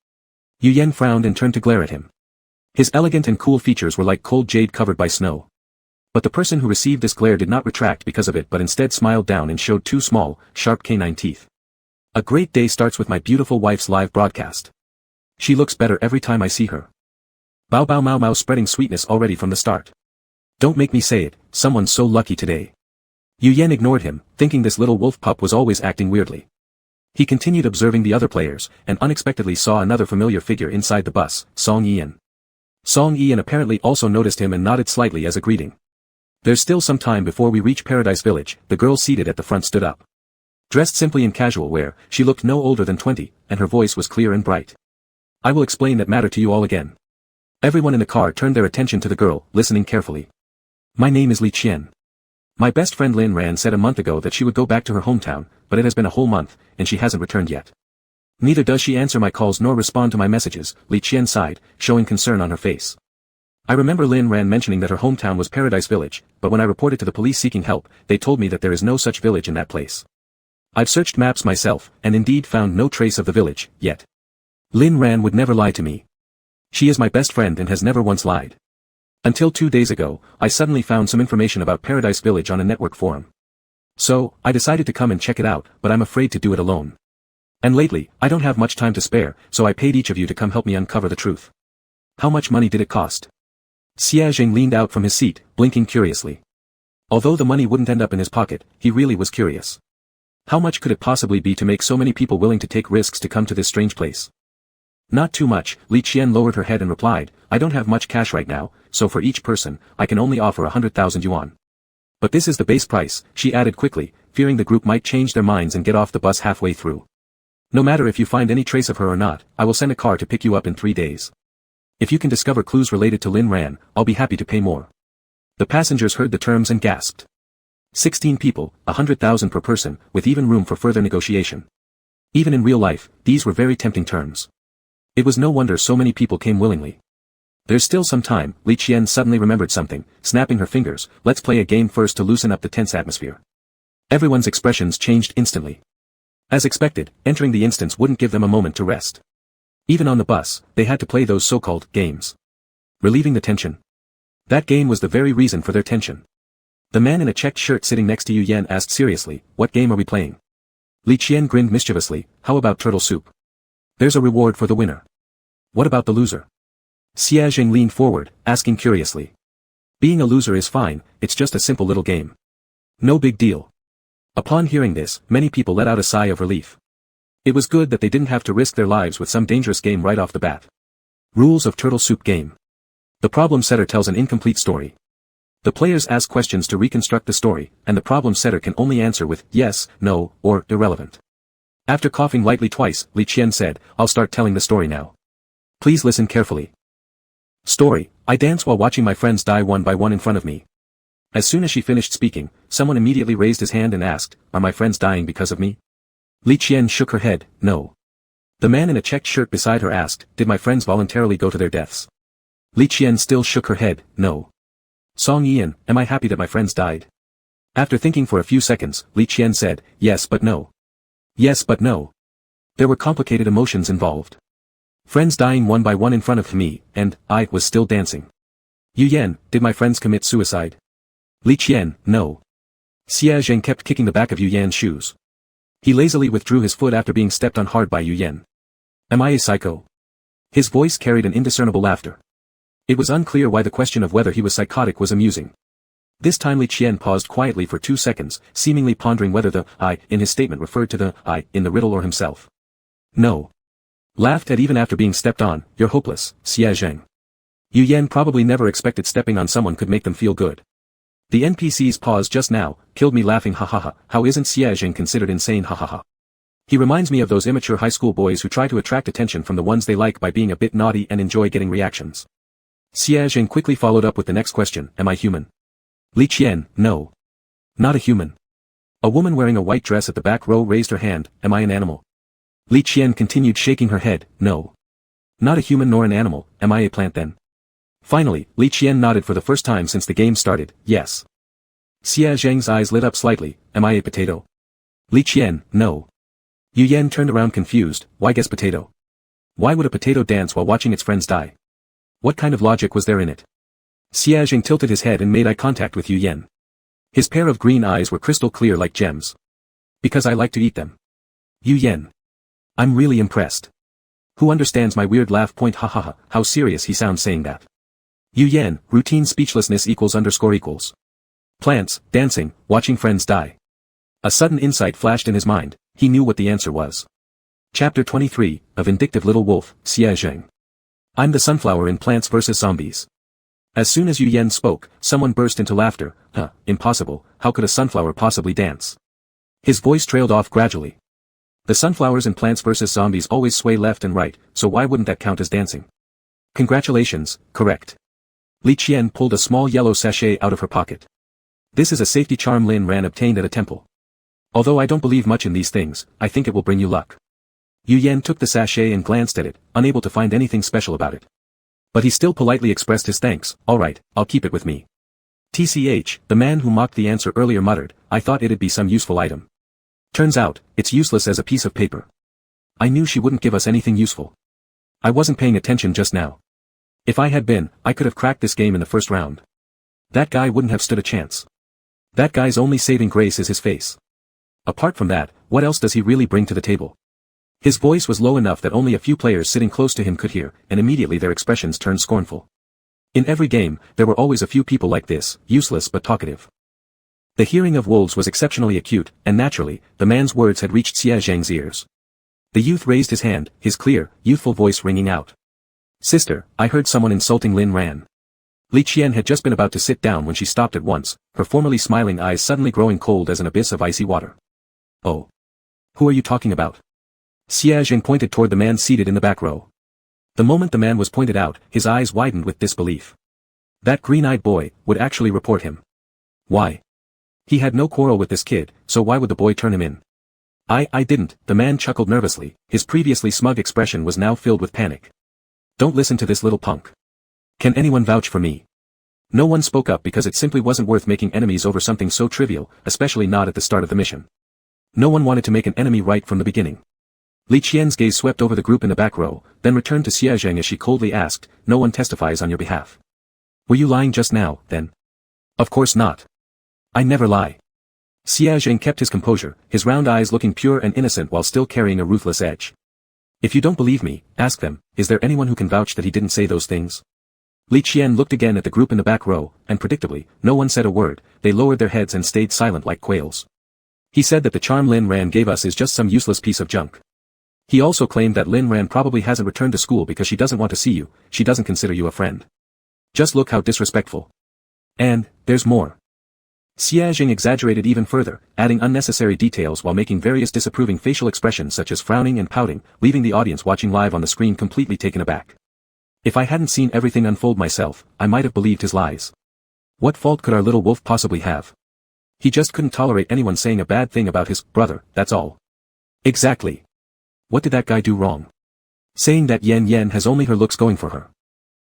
Yu Yan frowned and turned to glare at him. His elegant and cool features were like cold jade covered by snow. But the person who received this glare did not retract because of it but instead smiled down and showed 2 small, sharp canine teeth. A great day starts with my beautiful wife's live broadcast. She looks better every time I see her. Bow bow mau mau, spreading sweetness already from the start. Don't make me say it, someone's so lucky today. Yu Yan ignored him, thinking this little wolf pup was always acting weirdly. He continued observing the other players, and unexpectedly saw another familiar figure inside the bus, Long Aotian. Long Aotian apparently also noticed him and nodded slightly as a greeting. There's still some time before we reach Paradise Village, the girl seated at the front stood up. Dressed simply in casual wear, she looked no older than 20, and her voice was clear and bright. I will explain that matter to you all again. Everyone in the car turned their attention to the girl, listening carefully. My name is Li Qian. My best friend Lin Ran said a month ago that she would go back to her hometown, but it has been a whole month, and she hasn't returned yet. Neither does she answer my calls nor respond to my messages, Li Qian sighed, showing concern on her face. I remember Lin Ran mentioning that her hometown was Paradise Village, but when I reported to the police seeking help, they told me that there is no such village in that place. I've searched maps myself, and indeed found no trace of the village, yet. Lin Ran would never lie to me. She is my best friend and has never once lied. Until 2 days ago, I suddenly found some information about Paradise Village on a network forum. So, I decided to come and check it out, but I'm afraid to do it alone. And lately, I don't have much time to spare, so I paid each of you to come help me uncover the truth. How much money did it cost? Xia Zheng leaned out from his seat, blinking curiously. Although the money wouldn't end up in his pocket, he really was curious. How much could it possibly be to make so many people willing to take risks to come to this strange place? Not too much, Li Qian lowered her head and replied, I don't have much cash right now, so for each person, I can only offer 100,000 yuan. But this is the base price, she added quickly, fearing the group might change their minds and get off the bus halfway through. No matter if you find any trace of her or not, I will send a car to pick you up in 3 days. If you can discover clues related to Lin Ran, I'll be happy to pay more. The passengers heard the terms and gasped. 16 people, 100,000 per person, with even room for further negotiation. Even in real life, these were very tempting terms. It was no wonder so many people came willingly. There's still some time, Li Qian suddenly remembered something, snapping her fingers, let's play a game first to loosen up the tense atmosphere. Everyone's expressions changed instantly. As expected, entering the instance wouldn't give them a moment to rest. Even on the bus, they had to play those so-called games. Relieving the tension. That game was the very reason for their tension. The man in a checked shirt sitting next to Yu Yan asked seriously, what game are we playing? Li Qian grinned mischievously, how about turtle soup? There's a reward for the winner. What about the loser? Xia Zheng leaned forward, asking curiously. Being a loser is fine, it's just a simple little game. No big deal. Upon hearing this, many people let out a sigh of relief. It was good that they didn't have to risk their lives with some dangerous game right off the bat. Rules of Turtle Soup Game. The problem setter tells an incomplete story. The players ask questions to reconstruct the story, and the problem setter can only answer with yes, no, or irrelevant. After coughing lightly twice, Li Qian said, I'll start telling the story now. Please listen carefully. Story, I dance while watching my friends die one by one in front of me. As soon as she finished speaking, someone immediately raised his hand and asked, are my friends dying because of me? Li Qian shook her head, no. The man in a checked shirt beside her asked, did my friends voluntarily go to their deaths? Li Qian still shook her head, no. Long Aotian, am I happy that my friends died? After thinking for a few seconds, Li Qian said, yes but no. Yes but no. There were complicated emotions involved. Friends dying one by one in front of me, and I was still dancing. Yu Yan, did my friends commit suicide? Li Qian, no. Xia Zheng kept kicking the back of Yu Yan's shoes. He lazily withdrew his foot after being stepped on hard by Yu Yan. Am I a psycho? His voice carried an indiscernible laughter. It was unclear why the question of whether he was psychotic was amusing. This time Li Qian paused quietly for 2 seconds, seemingly pondering whether the I in his statement referred to the I in the riddle or himself. No. Laughed at even after being stepped on, you're hopeless, Xie Zheng. Yu Yan probably never expected stepping on someone could make them feel good. The NPC's pause just now killed me laughing ha ha ha. How isn't Xie Zheng considered insane ha ha ha. He reminds me of those immature high school boys who try to attract attention from the ones they like by being a bit naughty and enjoy getting reactions. Xie Zheng quickly followed up with the next question, am I human? Li Qian, no. Not a human. A woman wearing a white dress at the back row raised her hand, am I an animal? Li Qian continued shaking her head, no. Not a human nor an animal, am I a plant then? Finally, Li Qian nodded for the first time since the game started, yes. Xie Zheng's eyes lit up slightly, am I a potato? Li Qian, no. Yu Yan turned around confused, why guess potato? Why would a potato dance while watching its friends die? What kind of logic was there in it? Xie Zheng tilted his head and made eye contact with Yu Yan. His pair of green eyes were crystal clear like gems. Because I like to eat them. Yu Yan. I'm really impressed. Who understands my weird laugh point ha ha ha, how serious he sounds saying that. Yu Yan, routine speechlessness equals. Plants, dancing, watching friends die. A sudden insight flashed in his mind, he knew what the answer was. Chapter 23, A Vindictive Little Wolf, Xie Zheng. I'm the sunflower in Plants vs. Zombies. As soon as Yu Yan spoke, someone burst into laughter, impossible, how could a sunflower possibly dance? His voice trailed off gradually. The sunflowers in Plants vs. Zombies always sway left and right, so why wouldn't that count as dancing? Congratulations, correct. Li Qian pulled a small yellow sachet out of her pocket. This is a safety charm Lin Ran obtained at a temple. Although I don't believe much in these things, I think it will bring you luck. Yu Yan took the sachet and glanced at it, unable to find anything special about it. But he still politely expressed his thanks, alright, I'll keep it with me. TCH, the man who mocked the answer earlier muttered, I thought it'd be some useful item. Turns out, it's useless as a piece of paper. I knew she wouldn't give us anything useful. I wasn't paying attention just now. If I had been, I could have cracked this game in the first round. That guy wouldn't have stood a chance. That guy's only saving grace is his face. Apart from that, what else does he really bring to the table? His voice was low enough that only a few players sitting close to him could hear, and immediately their expressions turned scornful. In every game, there were always a few people like this, useless but talkative. The hearing of wolves was exceptionally acute, and naturally, the man's words had reached Xie Zheng's ears. The youth raised his hand, his clear, youthful voice ringing out. Sister, I heard someone insulting Lin Ran. Li Qian had just been about to sit down when she stopped at once, her formerly smiling eyes suddenly growing cold as an abyss of icy water. Oh. Who are you talking about? Xie Zheng pointed toward the man seated in the back row. The moment the man was pointed out, his eyes widened with disbelief. That green-eyed boy would actually report him. Why? He had no quarrel with this kid, so why would the boy turn him in? I didn't, the man chuckled nervously, his previously smug expression was now filled with panic. Don't listen to this little punk. Can anyone vouch for me? No one spoke up because it simply wasn't worth making enemies over something so trivial, especially not at the start of the mission. No one wanted to make an enemy right from the beginning. Li Qian's gaze swept over the group in the back row, then returned to Xie Zheng as she coldly asked, no one testifies on your behalf. Were you lying just now, then? Of course not. I never lie. Xie Zheng kept his composure, his round eyes looking pure and innocent while still carrying a ruthless edge. If you don't believe me, ask them, is there anyone who can vouch that he didn't say those things? Li Qian looked again at the group in the back row, and predictably, no one said a word, they lowered their heads and stayed silent like quails. He said that the charm Lin Ran gave us is just some useless piece of junk. He also claimed that Lin Ran probably hasn't returned to school because she doesn't want to see you, she doesn't consider you a friend. Just look how disrespectful. And, there's more. Xie Zheng exaggerated even further, adding unnecessary details while making various disapproving facial expressions such as frowning and pouting, leaving the audience watching live on the screen completely taken aback. If I hadn't seen everything unfold myself, I might have believed his lies. What fault could our little wolf possibly have? He just couldn't tolerate anyone saying a bad thing about his brother, that's all. Exactly. What did that guy do wrong? Saying that Yan Yan has only her looks going for her.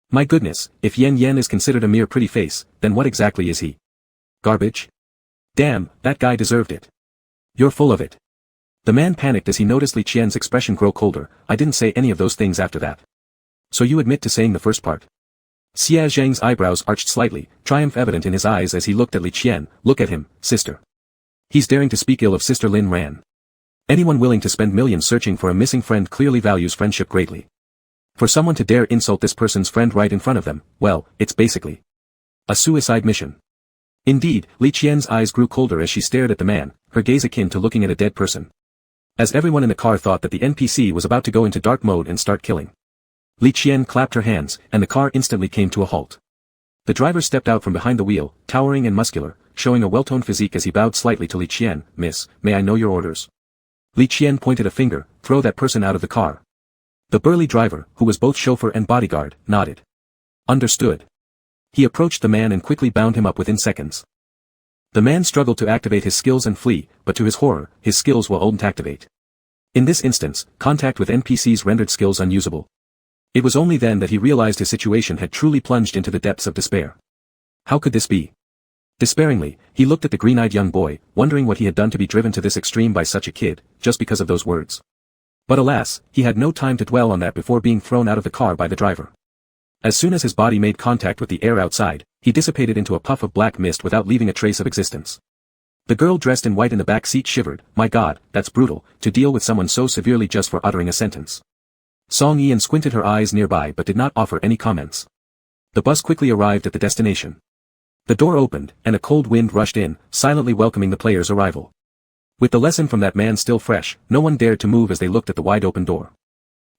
My goodness, if Yan Yan is considered a mere pretty face, then what exactly is he? Garbage? Damn, that guy deserved it. You're full of it. The man panicked as he noticed Li Qian's expression grow colder, I didn't say any of those things after that. So you admit to saying the first part? Xie Zheng's eyebrows arched slightly, triumph evident in his eyes as he looked at Li Qian, look at him, sister. He's daring to speak ill of Sister Lin Ran. Anyone willing to spend millions searching for a missing friend clearly values friendship greatly. For someone to dare insult this person's friend right in front of them, well, it's basically a suicide mission. Indeed, Li Qian's eyes grew colder as she stared at the man, her gaze akin to looking at a dead person. As everyone in the car thought that the NPC was about to go into dark mode and start killing. Li Qian clapped her hands, and the car instantly came to a halt. The driver stepped out from behind the wheel, towering and muscular, showing a well-toned physique as he bowed slightly to Li Qian. "Miss, may I know your orders?" Li Qian pointed a finger. "Throw that person out of the car." The burly driver, who was both chauffeur and bodyguard, nodded. "Understood." He approached the man and quickly bound him up within seconds. The man struggled to activate his skills and flee, but to his horror, his skills won't activate. In this instance, contact with NPCs rendered skills unusable. It was only then that he realized his situation had truly plunged into the depths of despair. How could this be? Despairingly, he looked at the green-eyed young boy, wondering what he had done to be driven to this extreme by such a kid, just because of those words. But alas, he had no time to dwell on that before being thrown out of the car by the driver. As soon as his body made contact with the air outside, he dissipated into a puff of black mist without leaving a trace of existence. The girl dressed in white in the back seat shivered. "My God, that's brutal, to deal with someone so severely just for uttering a sentence." Song Yian squinted her eyes nearby but did not offer any comments. The bus quickly arrived at the destination. The door opened, and a cold wind rushed in, silently welcoming the players' arrival. With the lesson from that man still fresh, no one dared to move as they looked at the wide-open door.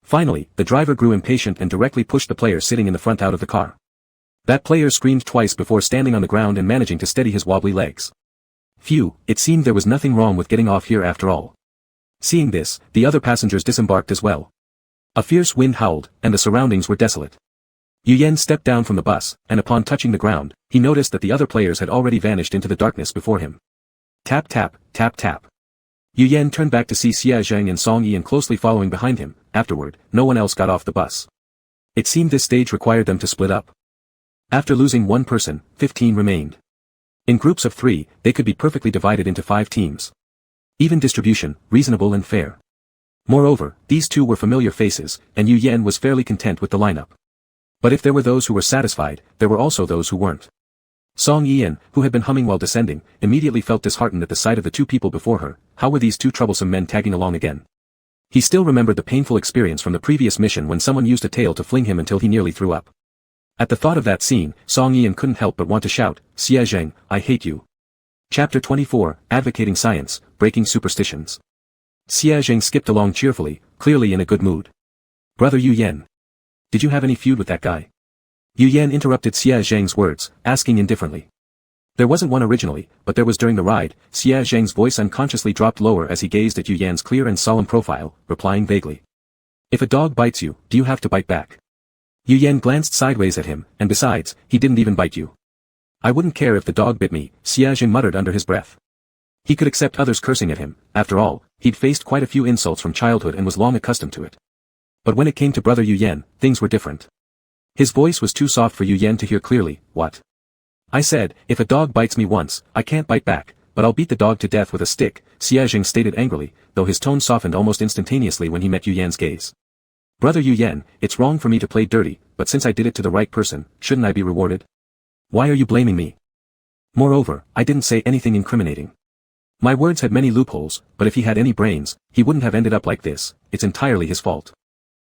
Finally, the driver grew impatient and directly pushed the player sitting in the front out of the car. That player screamed twice before standing on the ground and managing to steady his wobbly legs. Phew, it seemed there was nothing wrong with getting off here after all. Seeing this, the other passengers disembarked as well. A fierce wind howled, and the surroundings were desolate. Yu Yan stepped down from the bus, and upon touching the ground, he noticed that the other players had already vanished into the darkness before him. Tap tap, tap tap. Yu Yan turned back to see Xia Zheng and Song Yian closely following behind him. Afterward, no one else got off the bus. It seemed this stage required them to split up. After losing one person, 15 remained. In groups of 3, they could be perfectly divided into 5 teams. Even distribution, reasonable and fair. Moreover, these two were familiar faces, and Yu Yan was fairly content with the lineup. But if there were those who were satisfied, there were also those who weren't. Song Yian, who had been humming while descending, immediately felt disheartened at the sight of the 2 people before her. How were these 2 troublesome men tagging along again? He still remembered the painful experience from the previous mission when someone used a tail to fling him until he nearly threw up. At the thought of that scene, Song Yian couldn't help but want to shout, "Xia Zheng, I hate you." Chapter 24, Advocating Science, Breaking Superstitions. Xia Zheng skipped along cheerfully, clearly in a good mood. "Brother Yu Yan. Did you have any feud with that guy?" Yu Yan interrupted Xia Zheng's words, asking indifferently. There wasn't one originally, but there was during the ride. Xia Zheng's voice unconsciously dropped lower as he gazed at Yu Yan's clear and solemn profile, replying vaguely. "If a dog bites you, do you have to bite back?" Yu Yan glanced sideways at him, and besides, he didn't even bite you. "I wouldn't care if the dog bit me," Xia Zheng muttered under his breath. He could accept others cursing at him. After all, he'd faced quite a few insults from childhood and was long accustomed to it. But when it came to brother Yu Yan, things were different. His voice was too soft for Yu Yan to hear clearly. "What?" "I said, if a dog bites me once, I can't bite back, but I'll beat the dog to death with a stick," Xia Zheng stated angrily, though his tone softened almost instantaneously when he met Yu Yan's gaze. "Brother Yu Yan, it's wrong for me to play dirty, but since I did it to the right person, shouldn't I be rewarded? Why are you blaming me? Moreover, I didn't say anything incriminating. My words had many loopholes, but if he had any brains, he wouldn't have ended up like this. It's entirely his fault."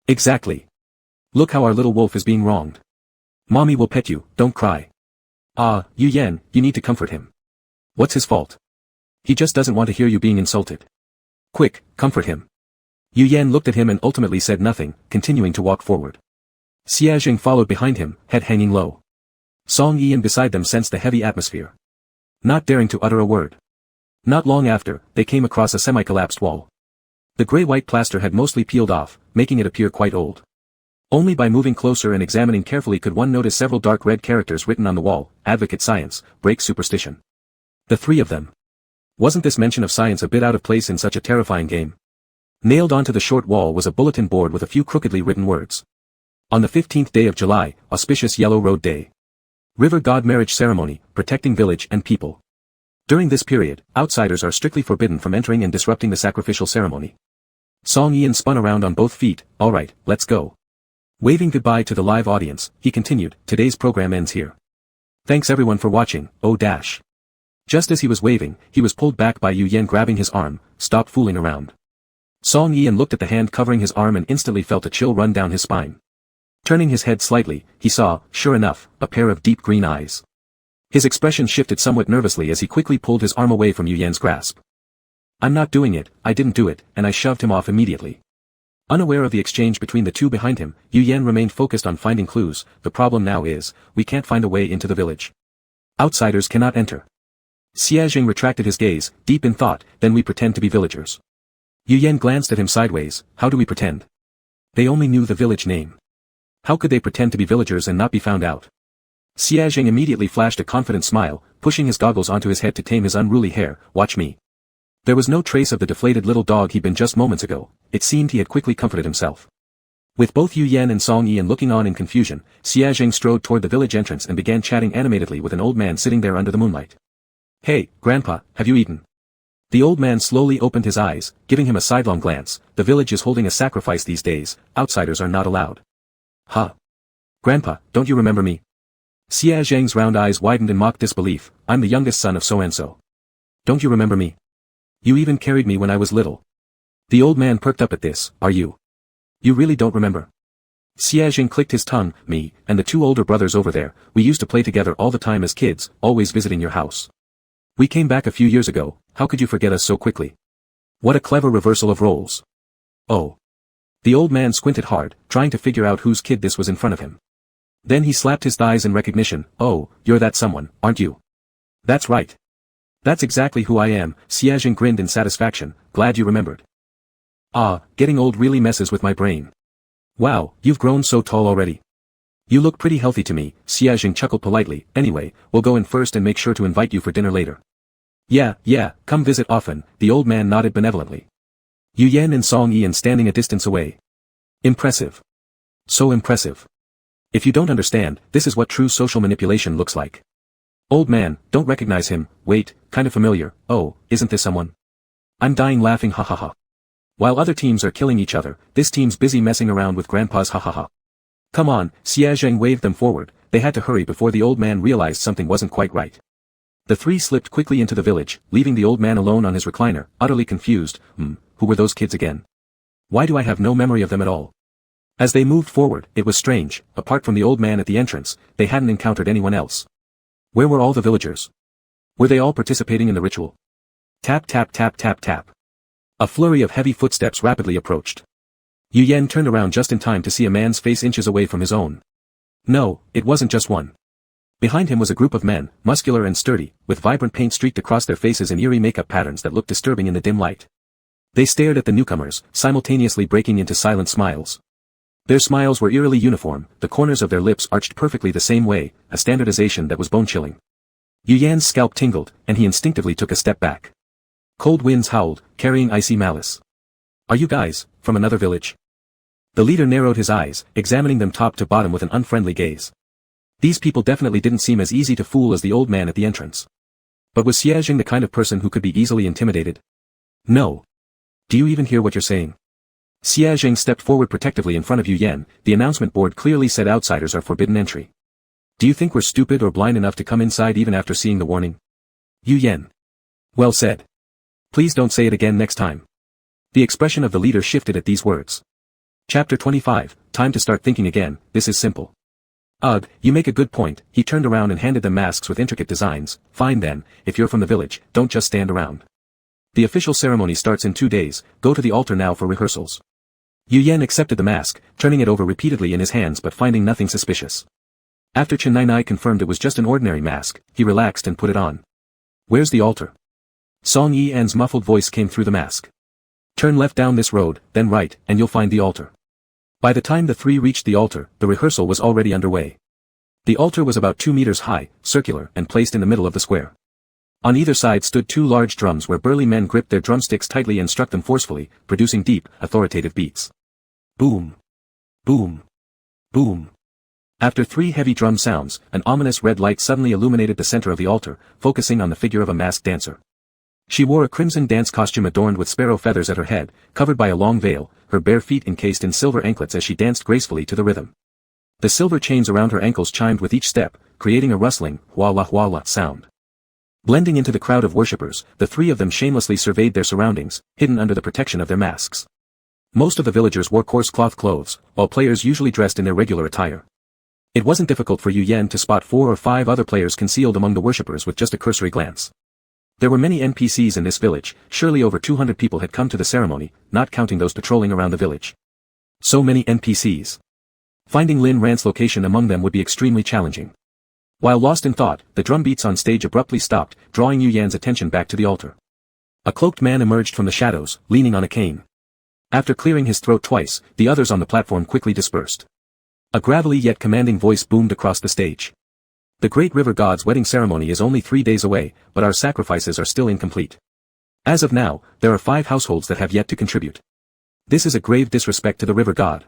"Exactly. Look how our little wolf is being wronged. Mommy will pet you, don't cry." "Ah, Yu Yan, you need to comfort him. What's his fault? He just doesn't want to hear you being insulted. Quick, comfort him." Yu Yan looked at him and ultimately said nothing, continuing to walk forward. Xia Zheng followed behind him, head hanging low. Song Yian beside them sensed the heavy atmosphere. Not daring to utter a word. Not long after, they came across a semi-collapsed wall. The grey-white plaster had mostly peeled off, making it appear quite old. Only by moving closer and examining carefully could one notice several dark red characters written on the wall. Advocate Science, Break Superstition. The 3 of them. Wasn't this mention of science a bit out of place in such a terrifying game? Nailed onto the short wall was a bulletin board with a few crookedly written words. On the 15th day of July, auspicious Yellow Road Day. River God Marriage Ceremony, protecting village and people. During this period, outsiders are strictly forbidden from entering and disrupting the sacrificial ceremony. Song Yian spun around on both feet. "Alright, let's go." Waving goodbye to the live audience, he continued, "Today's program ends here. Thanks everyone for watching, oh dash." Just as he was waving, he was pulled back by Yu Yan grabbing his arm. "Stop fooling around." Song Yian looked at the hand covering his arm and instantly felt a chill run down his spine. Turning his head slightly, he saw, sure enough, a pair of deep green eyes. His expression shifted somewhat nervously as he quickly pulled his arm away from Yu Yan's grasp. "I'm not doing it, I didn't do it," and I shoved him off immediately. Unaware of the exchange between the two behind him, Yu Yan remained focused on finding clues. "The problem now is, we can't find a way into the village. Outsiders cannot enter." Xiaojing retracted his gaze, deep in thought. "Then we pretend to be villagers." Yu Yan glanced at him sideways. "How do we pretend?" They only knew the village name. How could they pretend to be villagers and not be found out? Xiaojing immediately flashed a confident smile, pushing his goggles onto his head to tame his unruly hair. "Watch me." There was no trace of the deflated little dog he'd been just moments ago. It seemed he had quickly comforted himself. With both Yu Yan and Song Yi looking on in confusion, Xiaojing strode toward the village entrance and began chatting animatedly with an old man sitting there under the moonlight. "Hey, Grandpa, have you eaten?" The old man slowly opened his eyes, giving him a sidelong glance. "The village is holding a sacrifice these days, outsiders are not allowed." "Huh? Grandpa, don't you remember me?" Xiaojing's round eyes widened in mock disbelief. "I'm the youngest son of so-and-so. Don't you remember me? You even carried me when I was little." The old man perked up at this. "Are you? You really don't remember?" Xiaojing clicked his tongue. "Me, and the two older brothers over there, we used to play together all the time as kids, always visiting your house. We came back a few years ago, how could you forget us so quickly? What a clever reversal of roles." "Oh." The old man squinted hard, trying to figure out whose kid this was in front of him. Then he slapped his thighs in recognition. "Oh, you're that someone, aren't you?" "That's right. That's exactly who I am." Xiaojing grinned in satisfaction. "Glad you remembered." "Ah, getting old really messes with my brain. Wow, you've grown so tall already. You look pretty healthy to me." Xiaojing chuckled politely. "Anyway, we'll go in first and make sure to invite you for dinner later." Yeah, come visit often," the old man nodded benevolently. Yu Yan and Song Yi standing a distance away. Impressive. So impressive. If you don't understand, this is what true social manipulation looks like. "Old man, don't recognize him. Wait, kind of familiar. Oh, isn't this someone?" I'm dying laughing, ha ha ha. While other teams are killing each other, this team's busy messing around with Grandpa's ha ha ha. "Come on," Xiaojing waved them forward. They had to hurry before the old man realized something wasn't quite right. The three slipped quickly into the village, leaving the old man alone on his recliner, utterly confused. Who were those kids again? Why do I have no memory of them at all? As they moved forward, it was strange. Apart from the old man at the entrance, they hadn't encountered anyone else. Where were all the villagers? Were they all participating in the ritual? Tap tap tap tap tap. A flurry of heavy footsteps rapidly approached. Yu Yan turned around just in time to see a man's face inches away from his own. No, it wasn't just one. Behind him was a group of men, muscular and sturdy, with vibrant paint streaked across their faces and eerie makeup patterns that looked disturbing in the dim light. They stared at the newcomers, simultaneously breaking into silent smiles. Their smiles were eerily uniform, the corners of their lips arched perfectly the same way, a standardization that was bone-chilling. Yu Yan's scalp tingled, and he instinctively took a step back. Cold winds howled, carrying icy malice. "Are you guys, from another village?" The leader narrowed his eyes, examining them top to bottom with an unfriendly gaze. These people definitely didn't seem as easy to fool as the old man at the entrance. But was Xiaojing the kind of person who could be easily intimidated? No. Do you even hear what you're saying? Xiaojing stepped forward protectively in front of Yu Yan. The announcement board clearly said outsiders are forbidden entry. Do you think we're stupid or blind enough to come inside even after seeing the warning? Yu Yan. Well said. Please don't say it again next time. The expression of the leader shifted at these words. Chapter 25, Time to start thinking again. This is simple. Ugh, you make a good point. He turned around and handed them masks with intricate designs. Fine then, if you're from the village, don't just stand around. The official ceremony starts in 2 days, go to the altar now for rehearsals. Yu Yan accepted the mask, turning it over repeatedly in his hands but finding nothing suspicious. After Chen Nai confirmed it was just an ordinary mask, he relaxed and put it on. Where's the altar? Song Yi's muffled voice came through the mask. Turn left down this road, then right, and you'll find the altar. By the time the three reached the altar, the rehearsal was already underway. The altar was about 2 meters high, circular, and placed in the middle of the square. On either side stood 2 large drums where burly men gripped their drumsticks tightly and struck them forcefully, producing deep, authoritative beats. Boom. Boom. Boom. After 3 heavy drum sounds, an ominous red light suddenly illuminated the center of the altar, focusing on the figure of a masked dancer. She wore a crimson dance costume adorned with sparrow feathers at her head, covered by a long veil, her bare feet encased in silver anklets as she danced gracefully to the rhythm. The silver chains around her ankles chimed with each step, creating a rustling, wah-la sound. Blending into the crowd of worshippers, the 3 of them shamelessly surveyed their surroundings, hidden under the protection of their masks. Most of the villagers wore coarse cloth clothes, while players usually dressed in their regular attire. It wasn't difficult for Yu Yan to spot 4 or 5 other players concealed among the worshippers with just a cursory glance. There were many NPCs in this village, surely over 200 people had come to the ceremony, not counting those patrolling around the village. So many NPCs. Finding Lin Rant's location among them would be extremely challenging. While lost in thought, the drum beats on stage abruptly stopped, drawing Yu Yan's attention back to the altar. A cloaked man emerged from the shadows, leaning on a cane. After clearing his throat twice, the others on the platform quickly dispersed. A gravelly yet commanding voice boomed across the stage. The Great River God's wedding ceremony is only 3 days away, but our sacrifices are still incomplete. As of now, there are 5 households that have yet to contribute. This is a grave disrespect to the River God.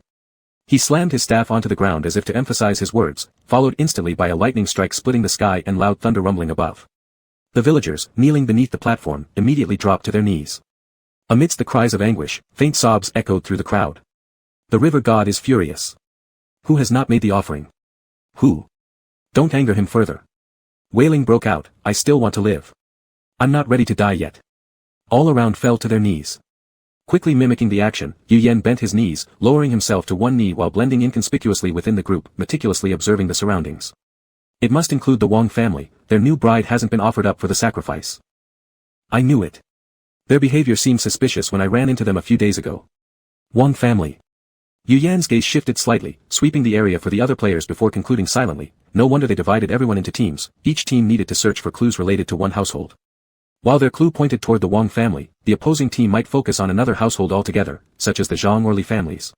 He slammed his staff onto the ground as if to emphasize his words, followed instantly by a lightning strike splitting the sky and loud thunder rumbling above. The villagers, kneeling beneath the platform, immediately dropped to their knees. Amidst the cries of anguish, faint sobs echoed through the crowd. The River God is furious. Who has not made the offering? Who? Don't anger him further. Wailing broke out, I still want to live. I'm not ready to die yet. All around fell to their knees. Quickly mimicking the action, Yu Yan bent his knees, lowering himself to one knee while blending inconspicuously within the group, meticulously observing the surroundings. It must include the Wang family, their new bride hasn't been offered up for the sacrifice. I knew it. Their behavior seemed suspicious when I ran into them a few days ago. Wang family. Yu Yan's gaze shifted slightly, sweeping the area for the other players before concluding silently, no wonder they divided everyone into teams, each team needed to search for clues related to one household. While their clue pointed toward the Wang family, the opposing team might focus on another household altogether, such as the Zhang or Li families.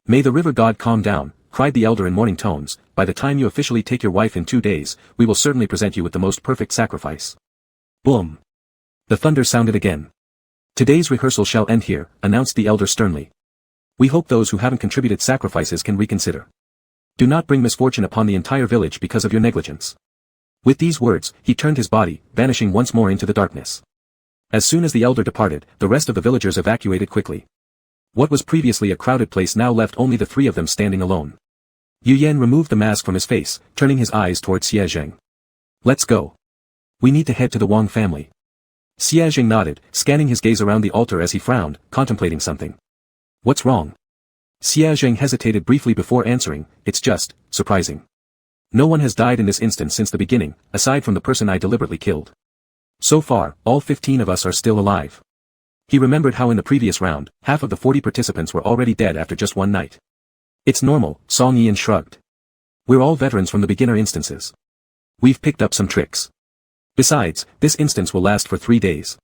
May the River God calm down, cried the elder in mourning tones, by the time you officially take your wife in 2 days, we will certainly present you with the most perfect sacrifice. Boom! The thunder sounded again. Today's rehearsal shall end here, announced the elder sternly. We hope those who haven't contributed sacrifices can reconsider. Do not bring misfortune upon the entire village because of your negligence. With these words, he turned his body, vanishing once more into the darkness. As soon as the elder departed, the rest of the villagers evacuated quickly. What was previously a crowded place now left only the 3 of them standing alone. Yu Yan removed the mask from his face, turning his eyes towards Xie Zheng. Let's go. We need to head to the Wang family. Xie Zheng nodded, scanning his gaze around the altar as he frowned, contemplating something. What's wrong? Xie Zheng hesitated briefly before answering, it's just, surprising. No one has died in this instance since the beginning, aside from the person I deliberately killed. So far, all 15 of us are still alive. He remembered how in the previous round, half of the 40 participants were already dead after just one night. It's normal, Song Yian shrugged. We're all veterans from the beginner instances. We've picked up some tricks. Besides, this instance will last for 3 days.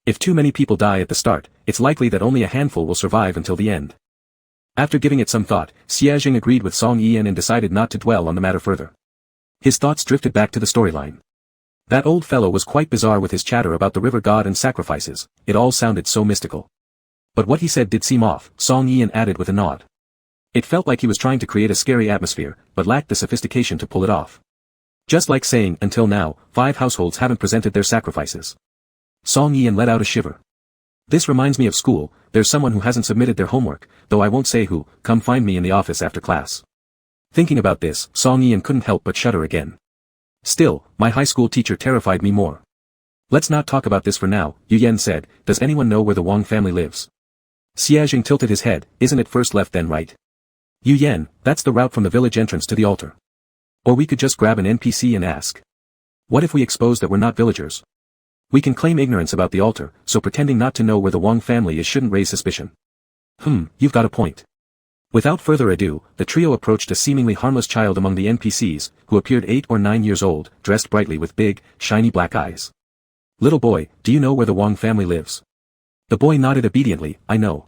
If too many people die at the start, it's likely that only a handful will survive until the end. After giving it some thought, Xie Zheng agreed with Song Yian and decided not to dwell on the matter further. His thoughts drifted back to the storyline. That old fellow was quite bizarre with his chatter about the river god and sacrifices, it all sounded so mystical. But what he said did seem off, Song Yian added with a nod. It felt like he was trying to create a scary atmosphere, but lacked the sophistication to pull it off. Just like saying, until now, 5 households haven't presented their sacrifices. Song Yian let out a shiver. This reminds me of school, there's someone who hasn't submitted their homework, though I won't say who, come find me in the office after class. Thinking about this, Song Yian couldn't help but shudder again. Still, my high school teacher terrified me more. Let's not talk about this for now, Yu Yan said, does anyone know where the Wang family lives? Xie Zheng tilted his head, isn't it first left then right? Yu Yan, that's the route from the village entrance to the altar. Or we could just grab an NPC and ask. What if we expose that we're not villagers? We can claim ignorance about the altar, so pretending not to know where the Wang family is shouldn't raise suspicion. You've got a point. Without further ado, the trio approached a seemingly harmless child among the NPCs, who appeared 8 or 9 years old, dressed brightly with big, shiny black eyes. Little boy, do you know where the Wang family lives? The boy nodded obediently, I know.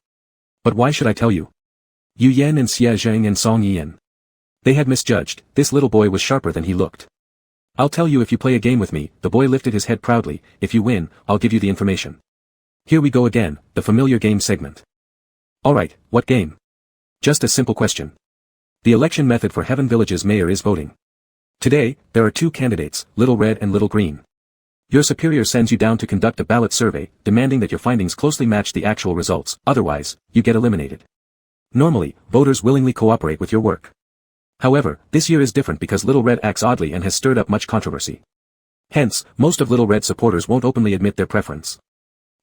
But why should I tell you? Yu Yan and Xie Zheng and Song Yian. They had misjudged, this little boy was sharper than he looked. I'll tell you if you play a game with me, the boy lifted his head proudly, if you win, I'll give you the information. Here we go again, the familiar game segment. Alright, what game? Just a simple question. The election method for Heaven Village's mayor is voting. Today, there are 2 candidates, Little Red and Little Green. Your superior sends you down to conduct a ballot survey, demanding that your findings closely match the actual results, otherwise, you get eliminated. Normally, voters willingly cooperate with your work. However, this year is different because Little Red acts oddly and has stirred up much controversy. Hence, most of Little Red supporters won't openly admit their preference.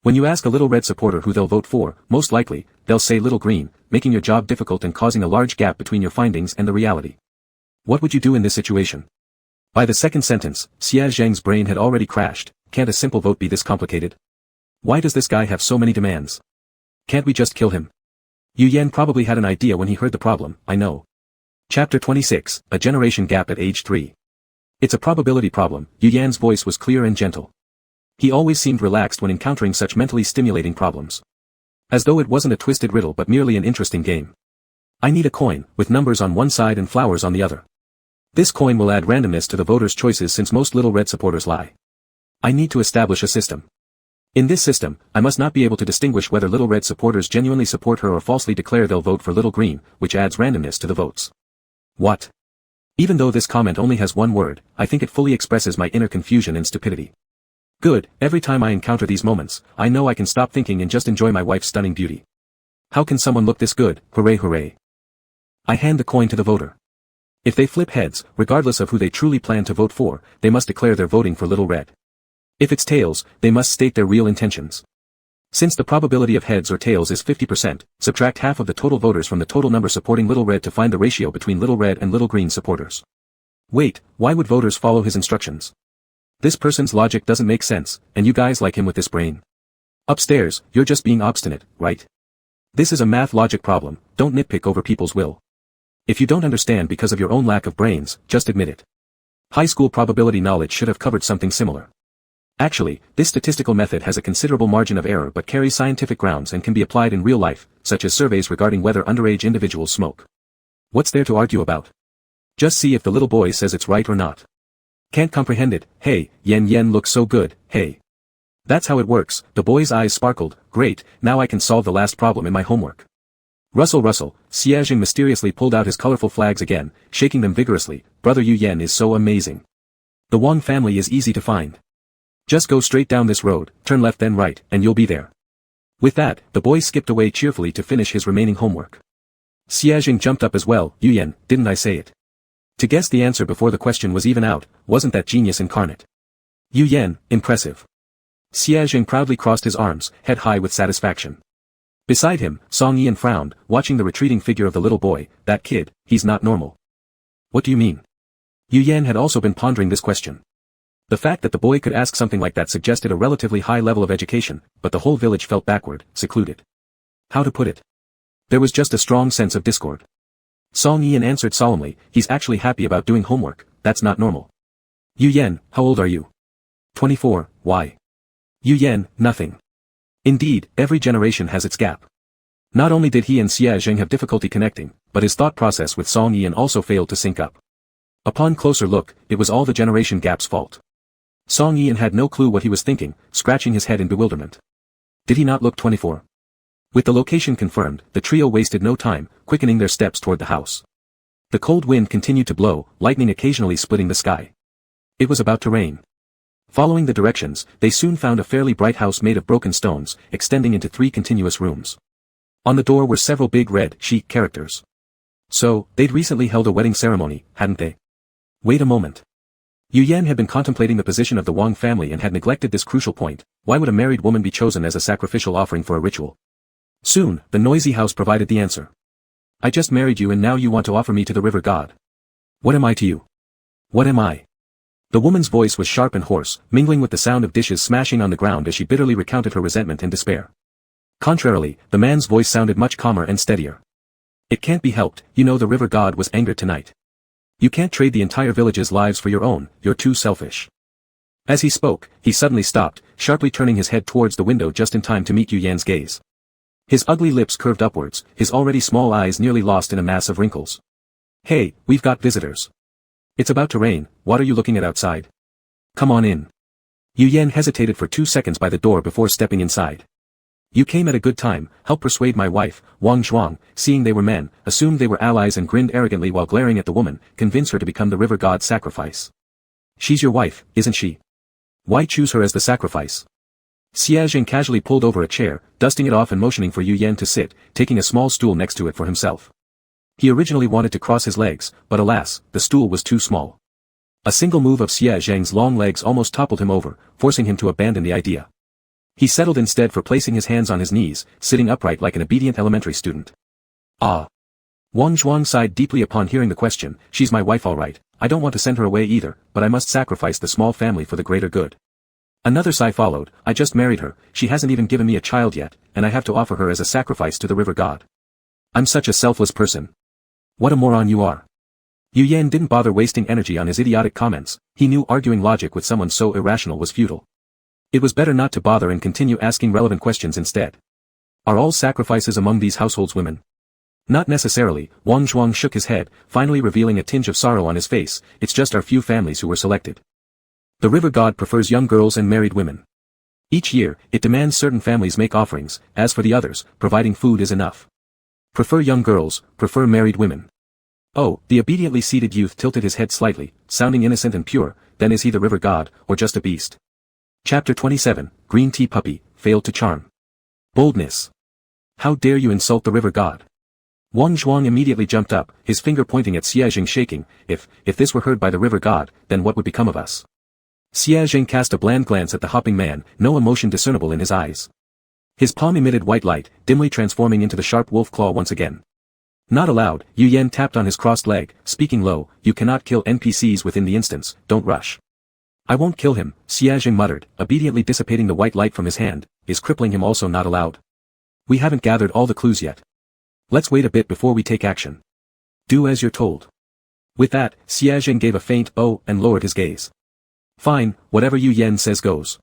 When you ask a Little Red supporter who they'll vote for, most likely, they'll say little green, making your job difficult and causing a large gap between your findings and the reality. What would you do in this situation? By the second sentence, Xia Zheng's brain had already crashed. Can't a simple vote be this complicated? Why does this guy have so many demands? Can't we just kill him? Yu Yan probably had an idea when he heard the problem, I know. Chapter 26, A Generation Gap at Age 3. It's a probability problem. Yu Yan's voice was clear and gentle. He always seemed relaxed when encountering such mentally stimulating problems. As though it wasn't a twisted riddle but merely an interesting game. I need a coin, with numbers on one side and flowers on the other. This coin will add randomness to the voters' choices since most Little Red supporters lie. I need to establish a system. In this system, I must not be able to distinguish whether Little Red supporters genuinely support her or falsely declare they'll vote for Little Green, which adds randomness to the votes. What? Even though this comment only has one word, I think it fully expresses my inner confusion and stupidity. Good, every time I encounter these moments, I know I can stop thinking and just enjoy my wife's stunning beauty. How can someone look this good? Hooray hooray. I hand the coin to the voter. If they flip heads, regardless of who they truly plan to vote for, they must declare they're voting for Little Red. If it's tails, they must state their real intentions. Since the probability of heads or tails is 50%, subtract half of the total voters from the total number supporting Little Red to find the ratio between Little Red and Little Green supporters. Wait, why would voters follow his instructions? This person's logic doesn't make sense, and you guys like him with this brain. Upstairs, you're just being obstinate, right? This is a math logic problem, don't nitpick over people's will. If you don't understand because of your own lack of brains, just admit it. High school probability knowledge should have covered something similar. Actually, this statistical method has a considerable margin of error but carries scientific grounds and can be applied in real life, such as surveys regarding whether underage individuals smoke. What's there to argue about? Just see if the little boy says it's right or not. Can't comprehend it. Hey, Yen looks so good, hey. That's how it works. The boy's eyes sparkled. Great, now I can solve the last problem in my homework. Russell, Xia Zheng mysteriously pulled out his colorful flags again, shaking them vigorously. Brother Yu Yan is so amazing. The Wang family is easy to find. Just go straight down this road, turn left then right, and you'll be there. With that, the boy skipped away cheerfully to finish his remaining homework. Xia Zheng jumped up as well. Yu Yan, didn't I say it? To guess the answer before the question was even out, wasn't that genius incarnate? Yu Yan, impressive. Xia Zheng proudly crossed his arms, head high with satisfaction. Beside him, Song Yian frowned, watching the retreating figure of the little boy. That kid, he's not normal. What do you mean? Yu Yan had also been pondering this question. The fact that the boy could ask something like that suggested a relatively high level of education, but the whole village felt backward, secluded. How to put it? There was just a strong sense of discord. Song Yian answered solemnly, he's actually happy about doing homework, that's not normal. Yu Yan, how old are you? 24, why? Yu Yan, nothing. Indeed, every generation has its gap. Not only did he and Xia Zheng have difficulty connecting, but his thought process with Song Yian also failed to sync up. Upon closer look, it was all the generation gap's fault. Song Yian had no clue what he was thinking, scratching his head in bewilderment. Did he not look 24? With the location confirmed, the trio wasted no time, quickening their steps toward the house. The cold wind continued to blow, lightning occasionally splitting the sky. It was about to rain. Following the directions, they soon found a fairly bright house made of broken stones, extending into 3 continuous rooms. On the door were several big red, chic characters. So, they'd recently held a wedding ceremony, hadn't they? Wait a moment. Yu Yan had been contemplating the position of the Wang family and had neglected this crucial point. Why would a married woman be chosen as a sacrificial offering for a ritual? Soon, the noisy house provided the answer. I just married you and now you want to offer me to the river god. What am I to you? What am I? The woman's voice was sharp and hoarse, mingling with the sound of dishes smashing on the ground as she bitterly recounted her resentment and despair. Contrarily, the man's voice sounded much calmer and steadier. It can't be helped, you know the river god was angered tonight. You can't trade the entire village's lives for your own, you're too selfish. As he spoke, he suddenly stopped, sharply turning his head towards the window just in time to meet Yu Yan's gaze. His ugly lips curved upwards, his already small eyes nearly lost in a mass of wrinkles. Hey, we've got visitors. It's about to rain, what are you looking at outside? Come on in. Yu Yan hesitated for 2 seconds by the door before stepping inside. You came at a good time, help persuade my wife, Wang Zhuang, seeing they were men, assumed they were allies and grinned arrogantly while glaring at the woman, convince her to become the river god's sacrifice. She's your wife, isn't she? Why choose her as the sacrifice? Xia Zheng casually pulled over a chair, dusting it off and motioning for Yu Yan to sit, taking a small stool next to it for himself. He originally wanted to cross his legs, but alas, the stool was too small. A single move of Xia Zheng's long legs almost toppled him over, forcing him to abandon the idea. He settled instead for placing his hands on his knees, sitting upright like an obedient elementary student. Ah. Wang Zhuang sighed deeply upon hearing the question. She's my wife all right, I don't want to send her away either, but I must sacrifice the small family for the greater good. Another sigh followed. I just married her, she hasn't even given me a child yet, and I have to offer her as a sacrifice to the river god. I'm such a selfless person. What a moron you are. Yu Yan didn't bother wasting energy on his idiotic comments. He knew arguing logic with someone so irrational was futile. It was better not to bother and continue asking relevant questions instead. Are all sacrifices among these households women? Not necessarily. Wang Zhuang shook his head, finally revealing a tinge of sorrow on his face. It's just our few families who were selected. The river god prefers young girls and married women. Each year, it demands certain families make offerings. As for the others, providing food is enough. Prefer young girls, prefer married women. Oh, the obediently seated youth tilted his head slightly, sounding innocent and pure. Then is he the river god, or just a beast? Chapter 27, Green Tea Puppy, failed to charm. Boldness. How dare you insult the river god? Wang Zhuang immediately jumped up, his finger pointing at Xiaojing shaking. If this were heard by the river god, then what would become of us? Xiaojing cast a bland glance at the hopping man, no emotion discernible in his eyes. His palm emitted white light, dimly transforming into the sharp wolf claw once again. Not allowed. Yu Yan tapped on his crossed leg, speaking low. You cannot kill NPCs within the instance, don't rush. I won't kill him, Xiaojing muttered, obediently dissipating the white light from his hand. Is crippling him also not allowed? We haven't gathered all the clues yet. Let's wait a bit before we take action. Do as you're told. With that, Xiaojing gave a faint oh and lowered his gaze. Fine, whatever Yu Yan says goes.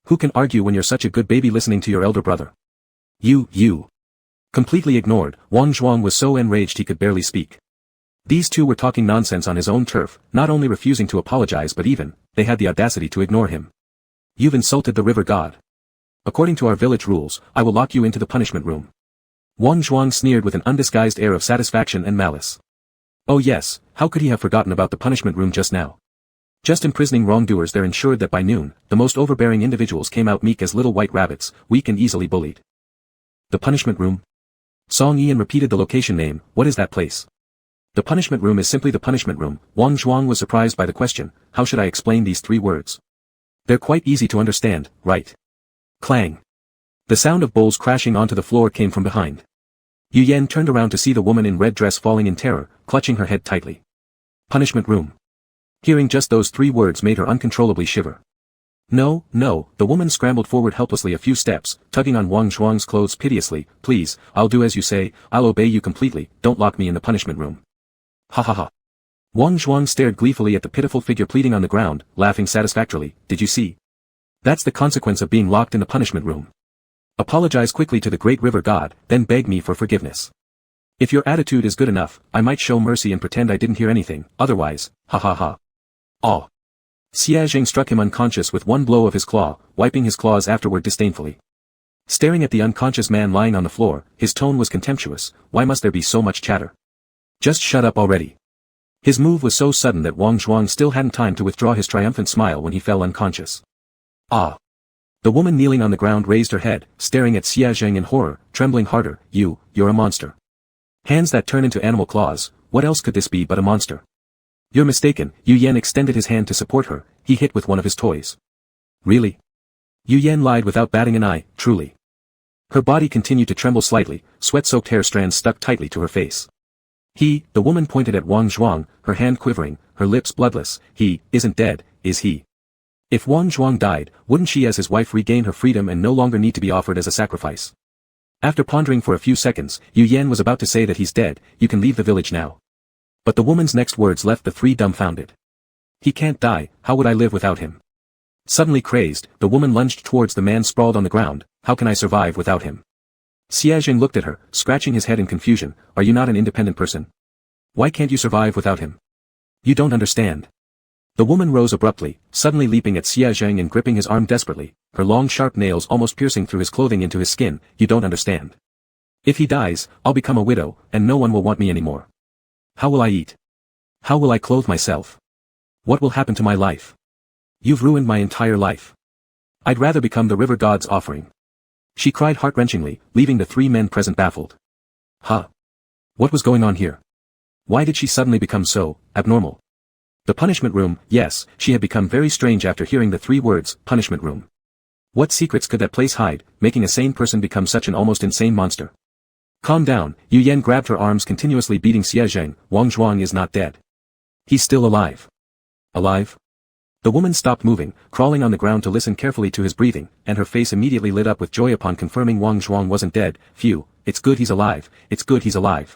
Who can argue when you're such a good baby listening to your elder brother? You. Completely ignored, Wang Zhuang was so enraged he could barely speak. These two were talking nonsense on his own turf, not only refusing to apologize but even, they had the audacity to ignore him. You've insulted the river god. According to our village rules, I will lock you into the punishment room. Wang Zhuang sneered with an undisguised air of satisfaction and malice. Oh yes, how could he have forgotten about the punishment room just now? Just imprisoning wrongdoers there ensured that by noon, the most overbearing individuals came out meek as little white rabbits, weak and easily bullied. The punishment room? Song Yian repeated the location name. What is that place? The punishment room is simply the punishment room. Wang Zhuang was surprised by the question. How should I explain these 3 words? They're quite easy to understand, right? Clang. The sound of bowls crashing onto the floor came from behind. Yu Yan turned around to see the woman in red dress falling in terror, clutching her head tightly. Punishment room. Hearing just those 3 words made her uncontrollably shiver. No, the woman scrambled forward helplessly a few steps, tugging on Wang Zhuang's clothes piteously. Please, I'll do as you say, I'll obey you completely, don't lock me in the punishment room. Ha ha ha. Wang Zhuang stared gleefully at the pitiful figure pleading on the ground, laughing satisfactorily. Did you see? That's the consequence of being locked in the punishment room. Apologize quickly to the great river god, then beg me for forgiveness. If your attitude is good enough, I might show mercy and pretend I didn't hear anything, otherwise, ha ha ha. Oh. Xiaojing struck him unconscious with one blow of his claw, wiping his claws afterward disdainfully. Staring at the unconscious man lying on the floor, his tone was contemptuous. Why must there be so much chatter? Just shut up already. His move was so sudden that Wang Zhuang still hadn't time to withdraw his triumphant smile when he fell unconscious. Ah. The woman kneeling on the ground raised her head, staring at Xiaojing in horror, trembling harder. You're a monster. Hands that turn into animal claws, what else could this be but a monster? You're mistaken. Yu Yan extended his hand to support her, he hit with one of his toys. Really? Yu Yan lied without batting an eye, truly. Her body continued to tremble slightly, sweat-soaked hair strands stuck tightly to her face. The woman pointed at Wang Zhuang, her hand quivering, her lips bloodless. He isn't dead, is he? If Wang Zhuang died, wouldn't she as his wife regain her freedom and no longer need to be offered as a sacrifice? After pondering for a few seconds, Yu Yan was about to say that he's dead, you can leave the village now. But the woman's next words left the 3 dumbfounded. He can't die, how would I live without him? Suddenly crazed, the woman lunged towards the man sprawled on the ground. How can I survive without him? Xiaojing looked at her, scratching his head in confusion. Are you not an independent person? Why can't you survive without him? You don't understand. The woman rose abruptly, suddenly leaping at Xiaojing and gripping his arm desperately, her long sharp nails almost piercing through his clothing into his skin. You don't understand. If he dies, I'll become a widow, and no one will want me anymore. How will I eat? How will I clothe myself? What will happen to my life? You've ruined my entire life. I'd rather become the river god's offering. She cried heart-wrenchingly, leaving the 3 men present baffled. Huh? What was going on here? Why did she suddenly become so abnormal? The punishment room, yes, she had become very strange after hearing the 3 words, punishment room. What secrets could that place hide, making a sane person become such an almost insane monster? Calm down, Yu Yan grabbed her arms, continuously beating Xie Zheng. Wang Zhuang is not dead. He's still alive. Alive? The woman stopped moving, crawling on the ground to listen carefully to his breathing, and her face immediately lit up with joy upon confirming Wang Zhuang wasn't dead. Phew, it's good he's alive, it's good he's alive.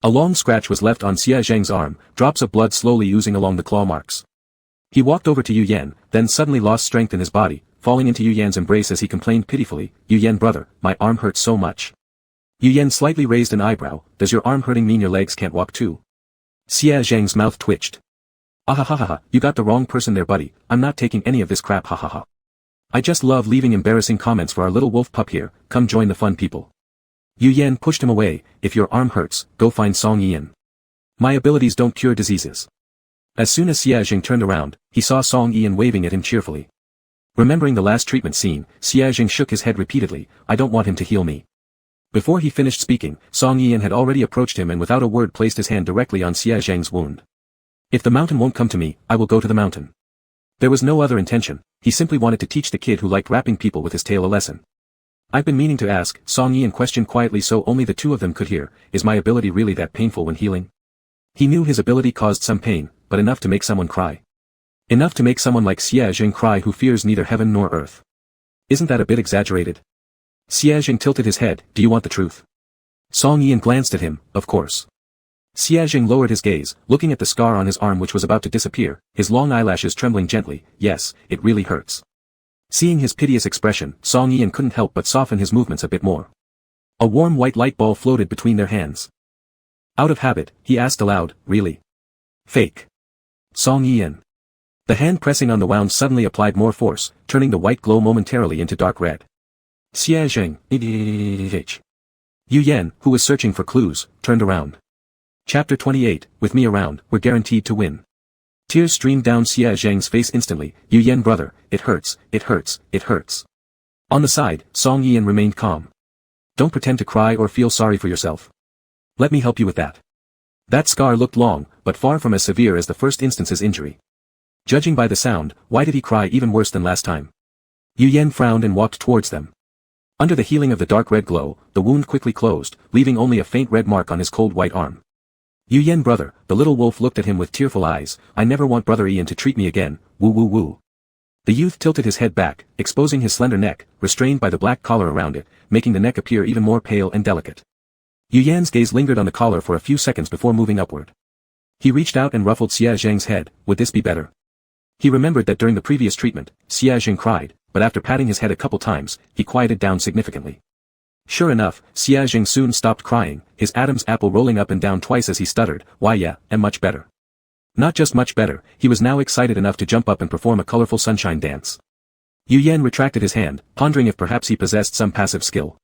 A long scratch was left on Xie Zheng's arm, drops of blood slowly oozing along the claw marks. He walked over to Yu Yan, then suddenly lost strength in his body, falling into Yu Yan's embrace as he complained pitifully, Yu Yan brother, my arm hurts so much. Yu Yan slightly raised an eyebrow, does your arm hurting mean your legs can't walk too? Xie Zheng's mouth twitched. Ahahaha, you got the wrong person there buddy, I'm not taking any of this crap hahaha. I just love leaving embarrassing comments for our little wolf pup here, come join the fun people. Yu Yan pushed him away, if your arm hurts, go find Song Yian. My abilities don't cure diseases. As soon as Xie Zheng turned around, he saw Song Yian waving at him cheerfully. Remembering the last treatment scene, Xie Zheng shook his head repeatedly, I don't want him to heal me. Before he finished speaking, Song Yian had already approached him and without a word placed his hand directly on Xie Zheng's wound. If the mountain won't come to me, I will go to the mountain. There was no other intention, he simply wanted to teach the kid who liked rapping people with his tail a lesson. I've been meaning to ask, Song Yian questioned quietly so only the two of them could hear, is my ability really that painful when healing? He knew his ability caused some pain, but enough to make someone cry. Enough to make someone like Xie Zheng cry who fears neither heaven nor earth. Isn't that a bit exaggerated? Xie Zheng tilted his head, do you want the truth? Song Yian glanced at him, of course. Xie Zheng lowered his gaze, looking at the scar on his arm which was about to disappear, his long eyelashes trembling gently, yes, it really hurts. Seeing his piteous expression, Song Yian couldn't help but soften his movements a bit more. A warm white light ball floated between their hands. Out of habit, he asked aloud, really? Fake. Song Yian. The hand pressing on the wound suddenly applied more force, turning the white glow momentarily into dark red. Xie Zheng. Yu Yan, who was searching for clues, turned around. Chapter 28, with me around, we're guaranteed to win. Tears streamed down Xie Zheng's face instantly, Yu Yan brother, it hurts, it hurts, it hurts. On the side, Song Yian remained calm. Don't pretend to cry or feel sorry for yourself. Let me help you with that. That scar looked long, but far from as severe as the first instance's injury. Judging by the sound, why did he cry even worse than last time? Yu Yan frowned and walked towards them. Under the healing of the dark red glow, the wound quickly closed, leaving only a faint red mark on his cold white arm. Yu Yan brother, the little wolf looked at him with tearful eyes, I never want brother Ian to treat me again, woo woo woo. The youth tilted his head back, exposing his slender neck, restrained by the black collar around it, making the neck appear even more pale and delicate. Yu Yan's gaze lingered on the collar for a few seconds before moving upward. He reached out and ruffled Xie Zheng's head, would this be better? He remembered that during the previous treatment, Xie Zheng cried, but after patting his head a couple times, he quieted down significantly. Sure enough, Xie Zheng soon stopped crying, his Adam's apple rolling up and down twice as he stuttered, why yeah, and much better. Not just much better, he was now excited enough to jump up and perform a colorful sunshine dance. Yu Yan retracted his hand, pondering if perhaps he possessed some passive skill.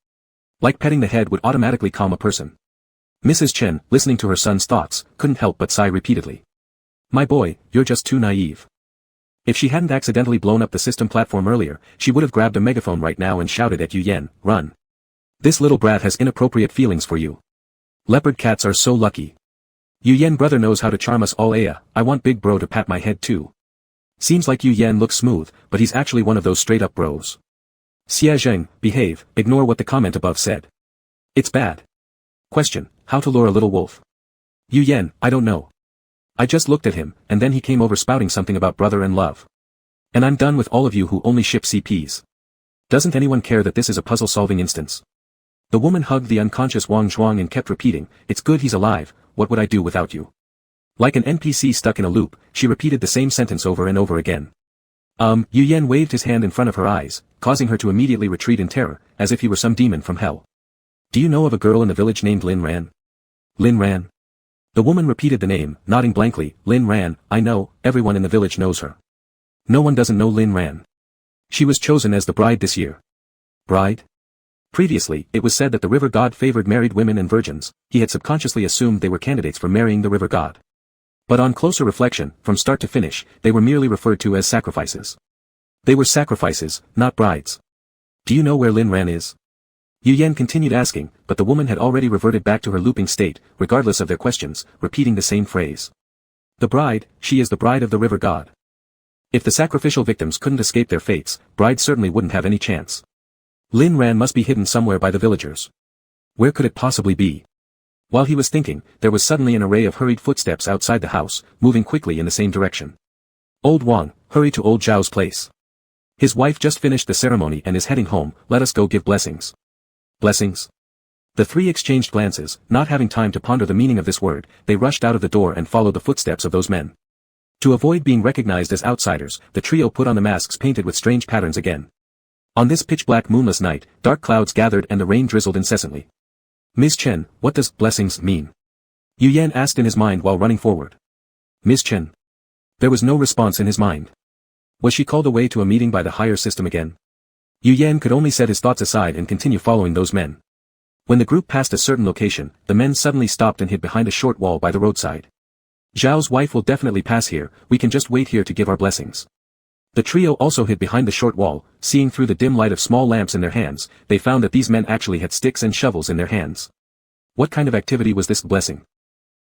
Like petting the head would automatically calm a person. Mrs. Chen, listening to her son's thoughts, couldn't help but sigh repeatedly. My boy, you're just too naive. If she hadn't accidentally blown up the system platform earlier, she would have grabbed a megaphone right now and shouted at Yu Yan, run. This little brat has inappropriate feelings for you. Leopard cats are so lucky. Yu Yan brother knows how to charm us all I want big bro to pat my head too. Seems like Yu Yan looks smooth, but he's actually one of those straight up bros. Xie Zheng, behave, ignore what the comment above said. It's bad. Question, how to lure a little wolf? Yu Yan, I don't know. I just looked at him, and then he came over spouting something about brother and love. And I'm done with all of you who only ship CPs. Doesn't anyone care that this is a puzzle-solving instance? The woman hugged the unconscious Wang Zhuang and kept repeating, it's good he's alive, what would I do without you? Like an NPC stuck in a loop, she repeated the same sentence over and over again. Yu Yan waved his hand in front of her eyes, causing her to immediately retreat in terror, as if he were some demon from hell. Do you know of a girl in the village named Lin Ran? Lin Ran? The woman repeated the name, nodding blankly, Lin Ran, I know, everyone in the village knows her. No one doesn't know Lin Ran. She was chosen as the bride this year. Bride? Previously, it was said that the river god favored married women and virgins, he had subconsciously assumed they were candidates for marrying the river god. But on closer reflection, from start to finish, they were merely referred to as sacrifices. They were sacrifices, not brides. Do you know where Lin Ran is? Yu Yan continued asking, but the woman had already reverted back to her looping state, regardless of their questions, repeating the same phrase. The bride, she is the bride of the river god. If the sacrificial victims couldn't escape their fates, brides certainly wouldn't have any chance. Lin Ran must be hidden somewhere by the villagers. Where could it possibly be? While he was thinking, there was suddenly an array of hurried footsteps outside the house, moving quickly in the same direction. Old Wang, hurry to old Zhao's place. His wife just finished the ceremony and is heading home, let us go give blessings. Blessings? The three exchanged glances, not having time to ponder the meaning of this word, they rushed out of the door and followed the footsteps of those men. To avoid being recognized as outsiders, the trio put on the masks painted with strange patterns again. On this pitch-black moonless night, dark clouds gathered and the rain drizzled incessantly. Ms. Chen, what does blessings mean? Yu Yan asked in his mind while running forward. Ms. Chen. There was no response in his mind. Was she called away to a meeting by the higher system again? Yu Yan could only set his thoughts aside and continue following those men. When the group passed a certain location, the men suddenly stopped and hid behind a short wall by the roadside. Zhao's wife will definitely pass here, we can just wait here to give our blessings. The trio also hid behind the short wall, seeing through the dim light of small lamps in their hands, they found that these men actually had sticks and shovels in their hands. What kind of activity was this blessing?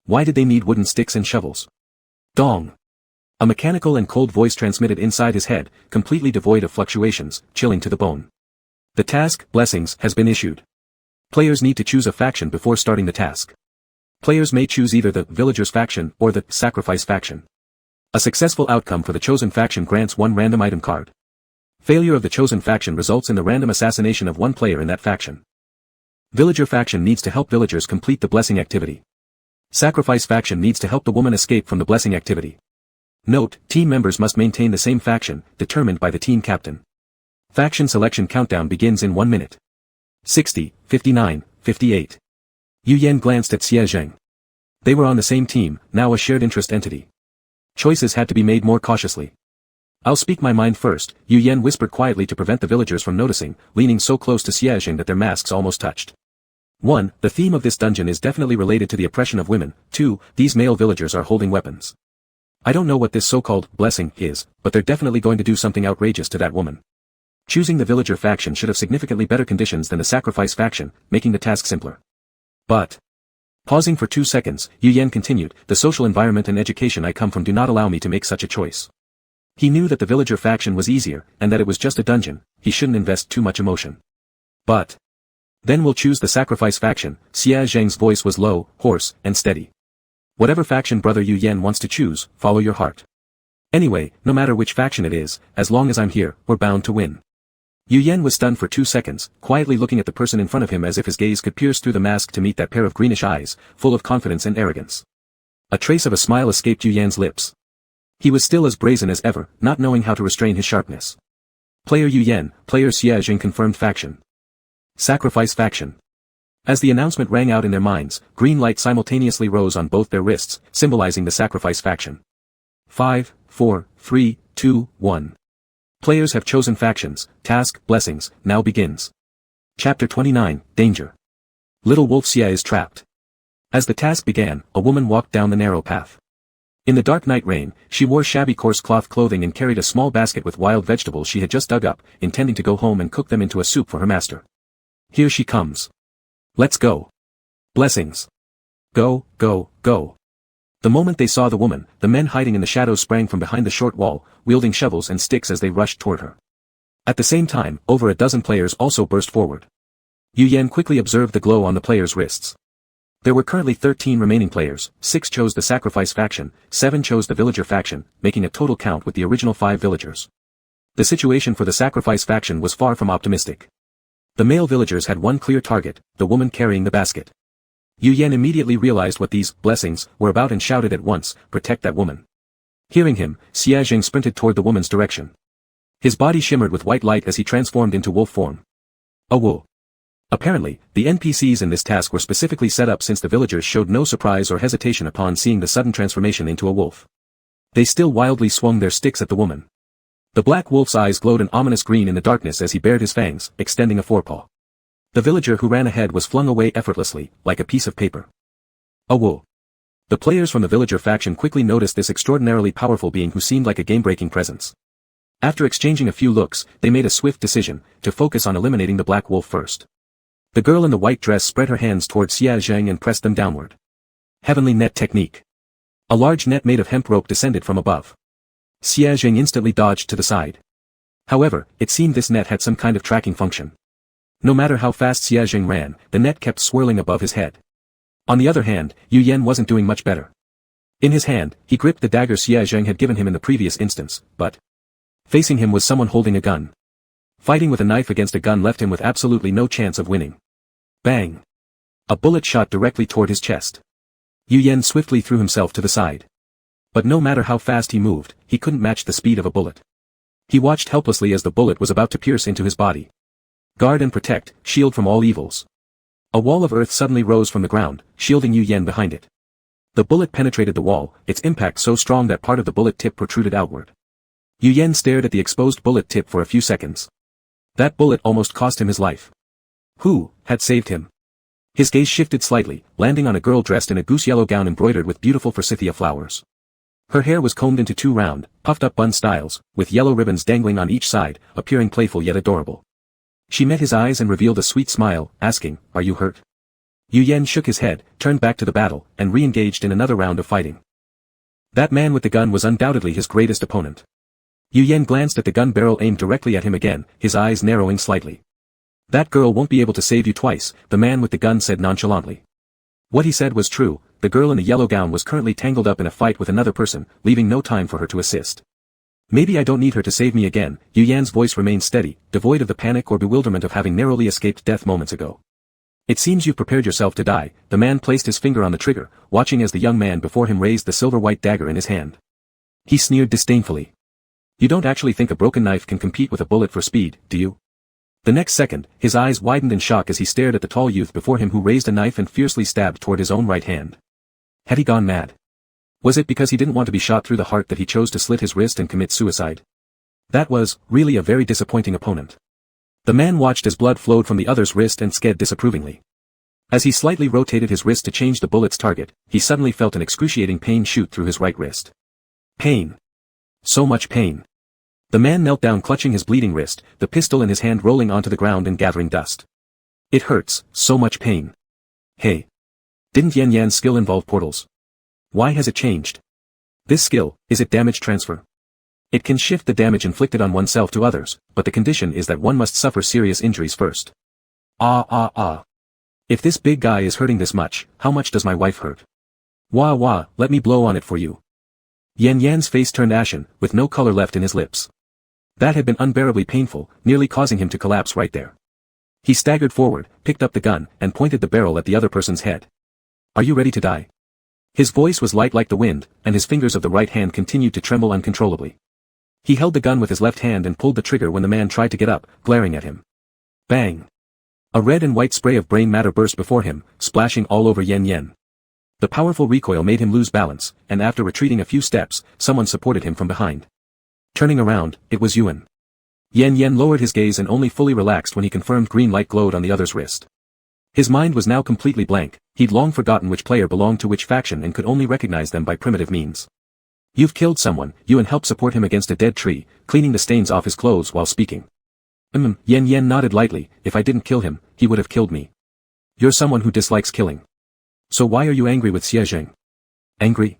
Why did they need wooden sticks and shovels? Dong! A mechanical and cold voice transmitted inside his head, completely devoid of fluctuations, chilling to the bone. The task, blessings, has been issued. Players need to choose a faction before starting the task. Players may choose either the villagers faction or the sacrifice faction. A successful outcome for the chosen faction grants one random item card. Failure of the chosen faction results in the random assassination of one player in that faction. Villager faction needs to help villagers complete the blessing activity. Sacrifice faction needs to help the woman escape from the blessing activity. Note, team members must maintain the same faction, determined by the team captain. Faction selection countdown begins in 1 minute. 60, 59, 58. Yu Yan glanced at Xie Zheng. They were on the same team, now a shared interest entity. Choices had to be made more cautiously. I'll speak my mind first, Yu Yan whispered quietly to prevent the villagers from noticing, leaning so close to Xie Zheng that their masks almost touched. 1. The theme of this dungeon is definitely related to the oppression of women. 2. These male villagers are holding weapons. I don't know what this so-called blessing is, but they're definitely going to do something outrageous to that woman. Choosing the villager faction should have significantly better conditions than the sacrifice faction, making the task simpler. But, pausing for 2 seconds, Yu Yan continued, the social environment and education I come from do not allow me to make such a choice. He knew that the villager faction was easier, and that it was just a dungeon, he shouldn't invest too much emotion. But, then we'll choose the sacrifice faction. Xie Zheng's voice was low, hoarse, and steady. Whatever faction brother Yu Yan wants to choose, follow your heart. Anyway, no matter which faction it is, as long as I'm here, we're bound to win. Yu Yan was stunned for 2 seconds, quietly looking at the person in front of him as if his gaze could pierce through the mask to meet that pair of greenish eyes, full of confidence and arrogance. A trace of a smile escaped Yu Yan's lips. He was still as brazen as ever, not knowing how to restrain his sharpness. Player Yu Yan, player Xie Zheng confirmed faction. Sacrifice faction. As the announcement rang out in their minds, green light simultaneously rose on both their wrists, symbolizing the sacrifice faction. 5, 4, 3, 2, 1. Players have chosen factions, task, blessings, now begins. Chapter 29, Danger. Little Wolf Xie is trapped. As the task began, a woman walked down the narrow path. In the dark night rain, she wore shabby coarse cloth clothing and carried a small basket with wild vegetables she had just dug up, intending to go home and cook them into a soup for her master. Here she comes. Let's go. Blessings. Go, go, go. The moment they saw the woman, the men hiding in the shadows sprang from behind the short wall, wielding shovels and sticks as they rushed toward her. At the same time, over a dozen players also burst forward. Yu Yan quickly observed the glow on the players' wrists. There were currently 13 remaining players, 6 chose the sacrifice faction, 7 chose the villager faction, making a total count with the original 5 villagers. The situation for the sacrifice faction was far from optimistic. The male villagers had one clear target, the woman carrying the basket. Yu Yan immediately realized what these blessings were about and shouted at once, protect that woman. Hearing him, Xie Zheng sprinted toward the woman's direction. His body shimmered with white light as he transformed into wolf form. A wolf. Apparently, the NPCs in this task were specifically set up since the villagers showed no surprise or hesitation upon seeing the sudden transformation into a wolf. They still wildly swung their sticks at the woman. The black wolf's eyes glowed an ominous green in the darkness as he bared his fangs, extending a forepaw. The villager who ran ahead was flung away effortlessly, like a piece of paper. A wolf. The players from the villager faction quickly noticed this extraordinarily powerful being who seemed like a game-breaking presence. After exchanging a few looks, they made a swift decision, to focus on eliminating the black wolf first. The girl in the white dress spread her hands toward Xie Zheng and pressed them downward. Heavenly net technique. A large net made of hemp rope descended from above. Xie Zheng instantly dodged to the side. However, it seemed this net had some kind of tracking function. No matter how fast Xie Zheng ran, the net kept swirling above his head. On the other hand, Yu Yan wasn't doing much better. In his hand, he gripped the dagger Xie Zheng had given him in the previous instance, but facing him was someone holding a gun. Fighting with a knife against a gun left him with absolutely no chance of winning. Bang! A bullet shot directly toward his chest. Yu Yan swiftly threw himself to the side. But no matter how fast he moved, he couldn't match the speed of a bullet. He watched helplessly as the bullet was about to pierce into his body. Guard and protect, shield from all evils. A wall of earth suddenly rose from the ground, shielding Yu Yan behind it. The bullet penetrated the wall, its impact so strong that part of the bullet tip protruded outward. Yu Yan stared at the exposed bullet tip for a few seconds. That bullet almost cost him his life. Who had saved him? His gaze shifted slightly, landing on a girl dressed in a goose-yellow gown embroidered with beautiful forsythia flowers. Her hair was combed into two round, puffed-up bun styles, with yellow ribbons dangling on each side, appearing playful yet adorable. She met his eyes and revealed a sweet smile, asking, "Are you hurt?" Yu Yan shook his head, turned back to the battle, and re-engaged in another round of fighting. That man with the gun was undoubtedly his greatest opponent. Yu Yan glanced at the gun barrel aimed directly at him again, his eyes narrowing slightly. "That girl won't be able to save you twice," the man with the gun said nonchalantly. What he said was true, the girl in the yellow gown was currently tangled up in a fight with another person, leaving no time for her to assist. "Maybe I don't need her to save me again," Yu Yan's voice remained steady, devoid of the panic or bewilderment of having narrowly escaped death moments ago. "It seems you've prepared yourself to die." The man placed his finger on the trigger, watching as the young man before him raised the silver-white dagger in his hand. He sneered disdainfully. "You don't actually think a broken knife can compete with a bullet for speed, do you?" The next second, his eyes widened in shock as he stared at the tall youth before him who raised a knife and fiercely stabbed toward his own right hand. Had he gone mad? Was it because he didn't want to be shot through the heart that he chose to slit his wrist and commit suicide? That was, really a very disappointing opponent. The man watched as blood flowed from the other's wrist and sked disapprovingly. As he slightly rotated his wrist to change the bullet's target, he suddenly felt an excruciating pain shoot through his right wrist. Pain. So much pain. The man knelt down clutching his bleeding wrist, the pistol in his hand rolling onto the ground and gathering dust. "It hurts, so much pain. Hey. Didn't Yan Yan's skill involve portals? Why has it changed? This skill, is it damage transfer? It can shift the damage inflicted on oneself to others, but the condition is that one must suffer serious injuries first. If this big guy is hurting this much, how much does my wife hurt? Wah wah, let me blow on it for you." Yan Yan's face turned ashen, with no color left in his lips. That had been unbearably painful, nearly causing him to collapse right there. He staggered forward, picked up the gun, and pointed the barrel at the other person's head. "Are you ready to die?" His voice was light like the wind, and his fingers of the right hand continued to tremble uncontrollably. He held the gun with his left hand and pulled the trigger when the man tried to get up, glaring at him. Bang! A red and white spray of brain matter burst before him, splashing all over Yan Yan. The powerful recoil made him lose balance, and after retreating a few steps, someone supported him from behind. Turning around, it was Yuan. Yan Yan lowered his gaze and only fully relaxed when he confirmed green light glowed on the other's wrist. His mind was now completely blank, he'd long forgotten which player belonged to which faction and could only recognize them by primitive means. "You've killed someone," Yuan helped support him against a dead tree, cleaning the stains off his clothes while speaking. Yan Yan nodded lightly. "If I didn't kill him, he would have killed me." "You're someone who dislikes killing. So why are you angry with Xie Zheng?" "Angry?"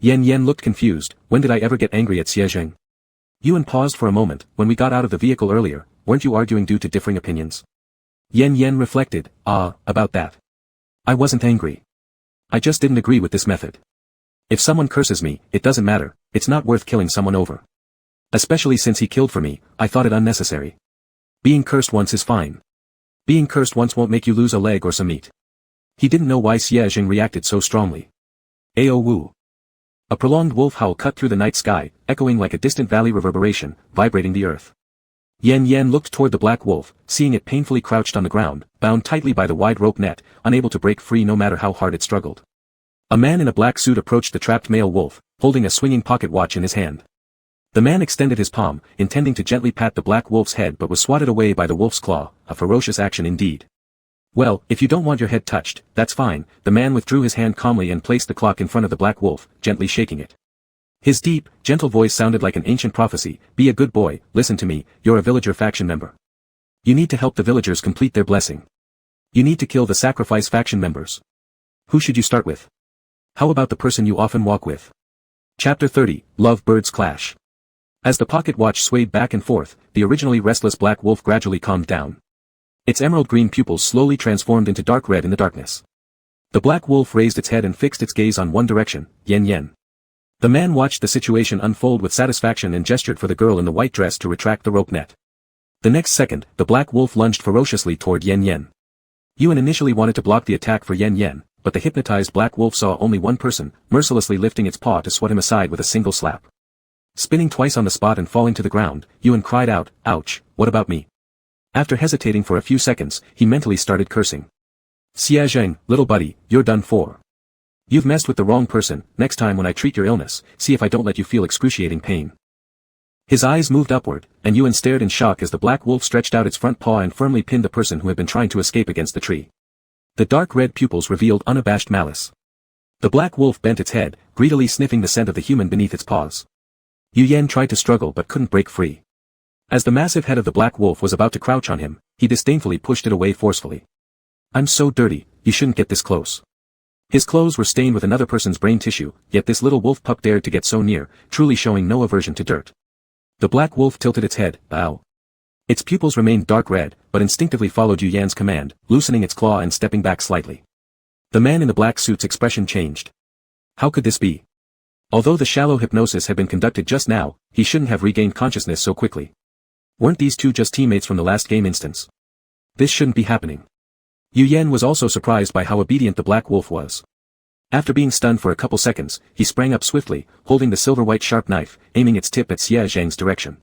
Yan Yan looked confused. "When did I ever get angry at Xie Zheng?" Yuan paused for a moment. "When we got out of the vehicle earlier, weren't you arguing due to differing opinions?" Yan Yan reflected. About that. I wasn't angry. I just didn't agree with this method. If someone curses me, it doesn't matter, it's not worth killing someone over. Especially since he killed for me, I thought it unnecessary. Being cursed once is fine. Being cursed once won't make you lose a leg or some meat." He didn't know why Xie Zheng reacted so strongly. Ao Wu. A prolonged wolf howl cut through the night sky, echoing like a distant valley reverberation, vibrating the earth. Yan Yan looked toward the black wolf, seeing it painfully crouched on the ground, bound tightly by the wide rope net, unable to break free no matter how hard it struggled. A man in a black suit approached the trapped male wolf, holding a swinging pocket watch in his hand. The man extended his palm, intending to gently pat the black wolf's head but was swatted away by the wolf's claw, a ferocious action indeed. "Well, if you don't want your head touched, that's fine." The man withdrew his hand calmly and placed the clock in front of the black wolf, gently shaking it. His deep, gentle voice sounded like an ancient prophecy. "Be a good boy, listen to me, you're a villager faction member. You need to help the villagers complete their blessing. You need to kill the sacrifice faction members. Who should you start with? How about the person you often walk with?" Chapter 30, Love Birds Clash. As the pocket watch swayed back and forth, the originally restless black wolf gradually calmed down. Its emerald green pupils slowly transformed into dark red in the darkness. The black wolf raised its head and fixed its gaze on one direction, Yen Yen. The man watched the situation unfold with satisfaction and gestured for the girl in the white dress to retract the rope net. The next second, the black wolf lunged ferociously toward Yen Yen. Yuan initially wanted to block the attack for Yen Yen, but the hypnotized black wolf saw only one person, mercilessly lifting its paw to swat him aside with a single slap. Spinning twice on the spot and falling to the ground, Yuan cried out, "Ouch, what about me?" After hesitating for a few seconds, he mentally started cursing. "Xia Zheng, little buddy, you're done for. You've messed with the wrong person. Next time when I treat your illness, see if I don't let you feel excruciating pain." His eyes moved upward, and Yuan stared in shock as the black wolf stretched out its front paw and firmly pinned the person who had been trying to escape against the tree. The dark red pupils revealed unabashed malice. The black wolf bent its head, greedily sniffing the scent of the human beneath its paws. Yu Yan tried to struggle but couldn't break free. As the massive head of the black wolf was about to crouch on him, he disdainfully pushed it away forcefully. "I'm so dirty, you shouldn't get this close." His clothes were stained with another person's brain tissue, yet this little wolf pup dared to get so near, truly showing no aversion to dirt. The black wolf tilted its head, "Ow." Its pupils remained dark red, but instinctively followed Yu Yan's command, loosening its claw and stepping back slightly. The man in the black suit's expression changed. How could this be? Although the shallow hypnosis had been conducted just now, he shouldn't have regained consciousness so quickly. Weren't these two just teammates from the last game instance? This shouldn't be happening. Yu Yan was also surprised by how obedient the black wolf was. After being stunned for a couple seconds, he sprang up swiftly, holding the silver-white sharp knife, aiming its tip at Xia Zhang's direction.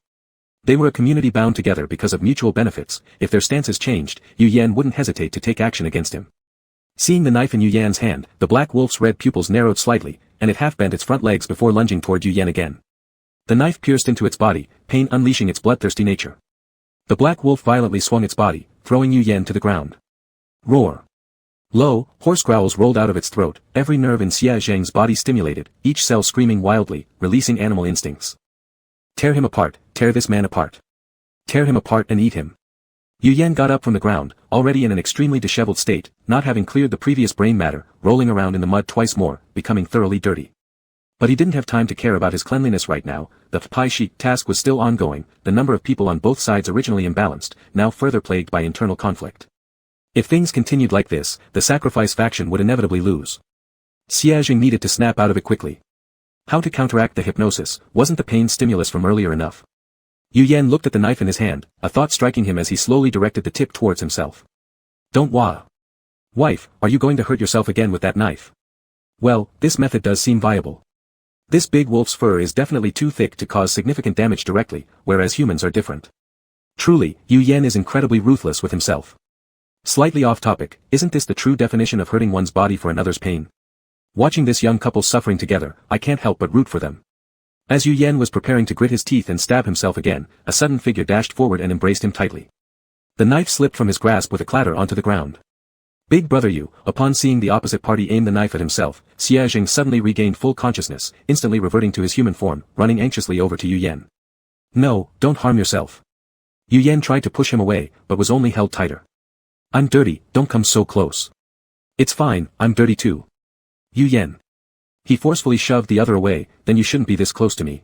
They were a community bound together because of mutual benefits. If their stances changed, Yu Yan wouldn't hesitate to take action against him. Seeing the knife in Yu Yan's hand, the black wolf's red pupils narrowed slightly, and it half-bent its front legs before lunging toward Yu Yan again. The knife pierced into its body, pain unleashing its bloodthirsty nature. The black wolf violently swung its body, throwing Yu Yan to the ground. Roar. Low, hoarse growls rolled out of its throat, every nerve in Xia Zhang's body stimulated, each cell screaming wildly, releasing animal instincts. Tear him apart, tear this man apart. Tear him apart and eat him. Yu Yan got up from the ground, already in an extremely disheveled state, not having cleared the previous brain matter, rolling around in the mud twice more, becoming thoroughly dirty. But he didn't have time to care about his cleanliness right now. The Pai Shi task was still ongoing, the number of people on both sides originally imbalanced, now further plagued by internal conflict. If things continued like this, the sacrifice faction would inevitably lose. Xia Zheng needed to snap out of it quickly. How to counteract the hypnosis? Wasn't the pain stimulus from earlier enough? Yu Yan looked at the knife in his hand, a thought striking him as he slowly directed the tip towards himself. Don't wah. Wife, are you going to hurt yourself again with that knife? Well, this method does seem viable. This big wolf's fur is definitely too thick to cause significant damage directly, whereas humans are different. Truly, Yu Yan is incredibly ruthless with himself. Slightly off topic, isn't this the true definition of hurting one's body for another's pain? Watching this young couple suffering together, I can't help but root for them. As Yu Yan was preparing to grit his teeth and stab himself again, a sudden figure dashed forward and embraced him tightly. The knife slipped from his grasp with a clatter onto the ground. Big brother Yu, upon seeing the opposite party aim the knife at himself, Xia Zheng suddenly regained full consciousness, instantly reverting to his human form, running anxiously over to Yu Yan. No, don't harm yourself. Yu Yan tried to push him away, but was only held tighter. I'm dirty, don't come so close. It's fine, I'm dirty too. Yu Yan. He forcefully shoved the other away, then you shouldn't be this close to me.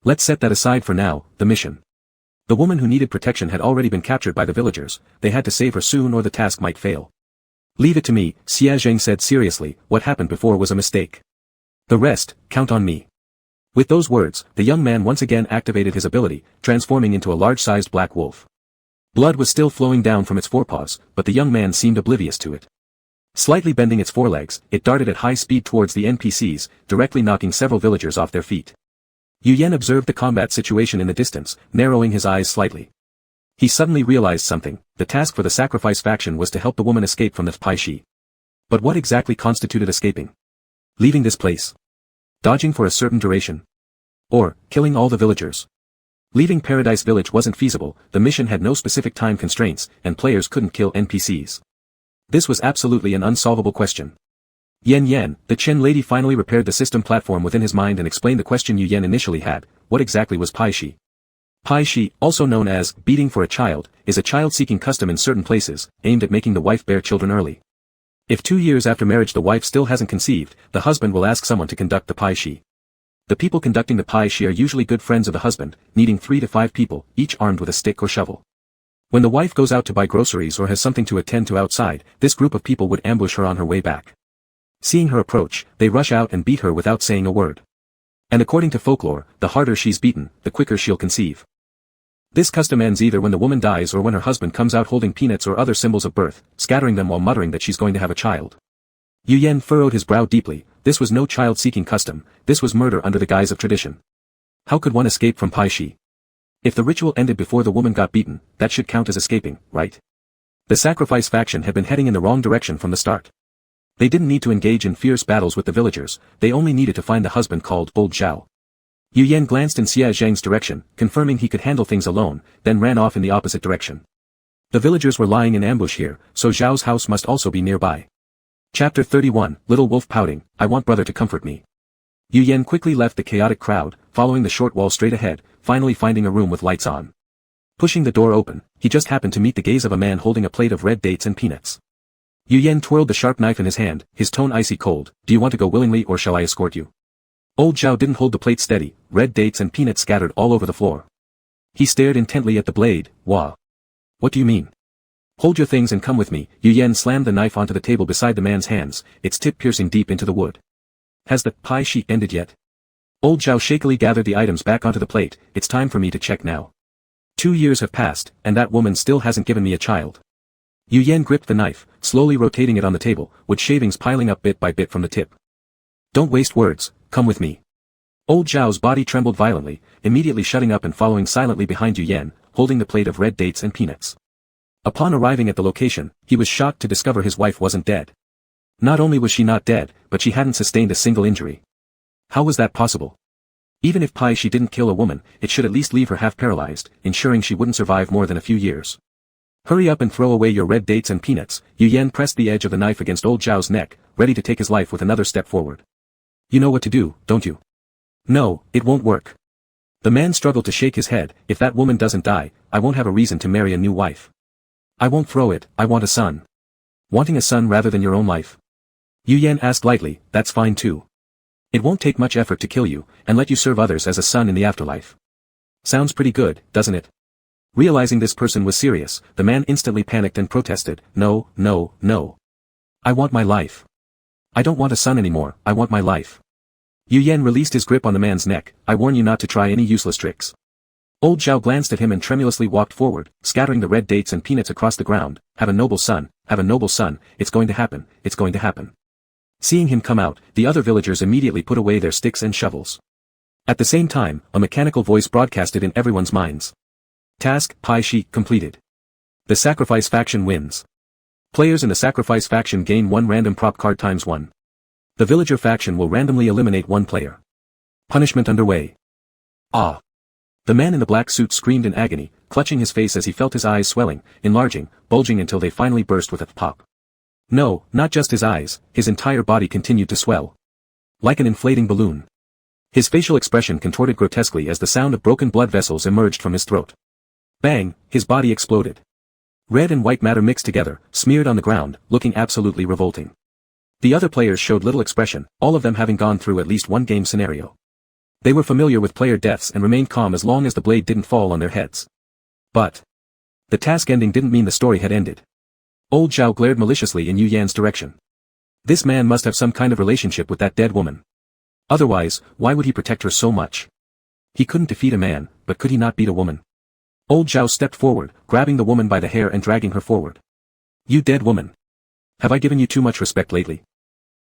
Let's set that aside for now, the mission. The woman who needed protection had already been captured by the villagers, they had to save her soon or the task might fail. Leave it to me, Xia Zheng said seriously, what happened before was a mistake. The rest, count on me. With those words, the young man once again activated his ability, transforming into a large-sized black wolf. Blood was still flowing down from its forepaws, but the young man seemed oblivious to it. Slightly bending its forelegs, it darted at high speed towards the NPCs, directly knocking several villagers off their feet. Yu Yan observed the combat situation in the distance, narrowing his eyes slightly. He suddenly realized something, the task for the sacrifice faction was to help the woman escape from the Pai Shi. But what exactly constituted escaping? Leaving this place? Dodging for a certain duration? Or, killing all the villagers? Leaving Paradise Village wasn't feasible, the mission had no specific time constraints, and players couldn't kill NPCs. This was absolutely an unsolvable question. Yen Yen, the Chen lady finally repaired the system platform within his mind and explained the question Yu Yen initially had, what exactly was Pai Shi? Pai Shi, also known as beating for a child, is a child-seeking custom in certain places, aimed at making the wife bear children early. If 2 years after marriage the wife still hasn't conceived, the husband will ask someone to conduct the Pai Shi. The people conducting the pai shi are usually good friends of the husband, needing 3 to 5 people, each armed with a stick or shovel. When the wife goes out to buy groceries or has something to attend to outside, this group of people would ambush her on her way back. Seeing her approach, they rush out and beat her without saying a word. And according to folklore, the harder she's beaten, the quicker she'll conceive. This custom ends either when the woman dies or when her husband comes out holding peanuts or other symbols of birth, scattering them while muttering that she's going to have a child. Yu Yan furrowed his brow deeply. This was no child-seeking custom, this was murder under the guise of tradition. How could one escape from pai shi? If the ritual ended before the woman got beaten, that should count as escaping, right? The sacrifice faction had been heading in the wrong direction from the start. They didn't need to engage in fierce battles with the villagers, they only needed to find the husband called Bold Zhao. Yu Yan glanced in Xia Zhang's direction, confirming he could handle things alone, then ran off in the opposite direction. The villagers were lying in ambush here, so Zhao's house must also be nearby. Chapter 31, Little Wolf pouting, I want brother to comfort me. Yu Yan quickly left the chaotic crowd, following the short wall straight ahead, finally finding a room with lights on. Pushing the door open, he just happened to meet the gaze of a man holding a plate of red dates and peanuts. Yu Yan twirled the sharp knife in his hand, his tone icy cold, do you want to go willingly or shall I escort you? Old Zhao didn't hold the plate steady, red dates and peanuts scattered all over the floor. He stared intently at the blade, wah. What do you mean? Hold your things and come with me. Yu Yan slammed the knife onto the table beside the man's hands, its tip piercing deep into the wood. Has the pai shi ended yet? Old Zhao shakily gathered the items back onto the plate, it's time for me to check now. 2 years have passed, and that woman still hasn't given me a child. Yu Yan gripped the knife, slowly rotating it on the table, wood shavings piling up bit by bit from the tip. Don't waste words, come with me. Old Zhao's body trembled violently, immediately shutting up and following silently behind Yu Yan, holding the plate of red dates and peanuts. Upon arriving at the location, he was shocked to discover his wife wasn't dead. Not only was she not dead, but she hadn't sustained a single injury. How was that possible? Even if pai shi didn't kill a woman, it should at least leave her half paralyzed, ensuring she wouldn't survive more than a few years. Hurry up and throw away your red dates and peanuts. Yu Yan pressed the edge of the knife against Old Zhao's neck, ready to take his life with another step forward. You know what to do, don't you? No, it won't work. The man struggled to shake his head, if that woman doesn't die, I won't have a reason to marry a new wife. I won't throw it, I want a son. Wanting a son rather than your own life? Yu Yan asked lightly, that's fine too. It won't take much effort to kill you, and let you serve others as a son in the afterlife. Sounds pretty good, doesn't it? Realizing this person was serious, the man instantly panicked and protested, no, no, no. I want my life. I don't want a son anymore, I want my life. Yu Yan released his grip on the man's neck, I warn you not to try any useless tricks. Old Zhao glanced at him and tremulously walked forward, scattering the red dates and peanuts across the ground, have a noble son, it's going to happen, it's going to happen. Seeing him come out, the other villagers immediately put away their sticks and shovels. At the same time, a mechanical voice broadcasted in everyone's minds. Task, pai shi, completed. The sacrifice faction wins. Players in the sacrifice faction gain 1 random prop card times 1. The villager faction will randomly eliminate 1 player. Punishment underway. Ah! The man in the black suit screamed in agony, clutching his face as he felt his eyes swelling, enlarging, bulging until they finally burst with a pop. No, not just his eyes, his entire body continued to swell. Like an inflating balloon. His facial expression contorted grotesquely as the sound of broken blood vessels emerged from his throat. Bang, his body exploded. Red and white matter mixed together, smeared on the ground, looking absolutely revolting. The other players showed little expression, all of them having gone through at least one game scenario. They were familiar with player deaths and remained calm as long as the blade didn't fall on their heads. But the task ending didn't mean the story had ended. Old Zhao glared maliciously in Yu Yan's direction. This man must have some kind of relationship with that dead woman. Otherwise, why would he protect her so much? He couldn't defeat a man, but could he not beat a woman? Old Zhao stepped forward, grabbing the woman by the hair and dragging her forward. You dead woman. Have I given you too much respect lately?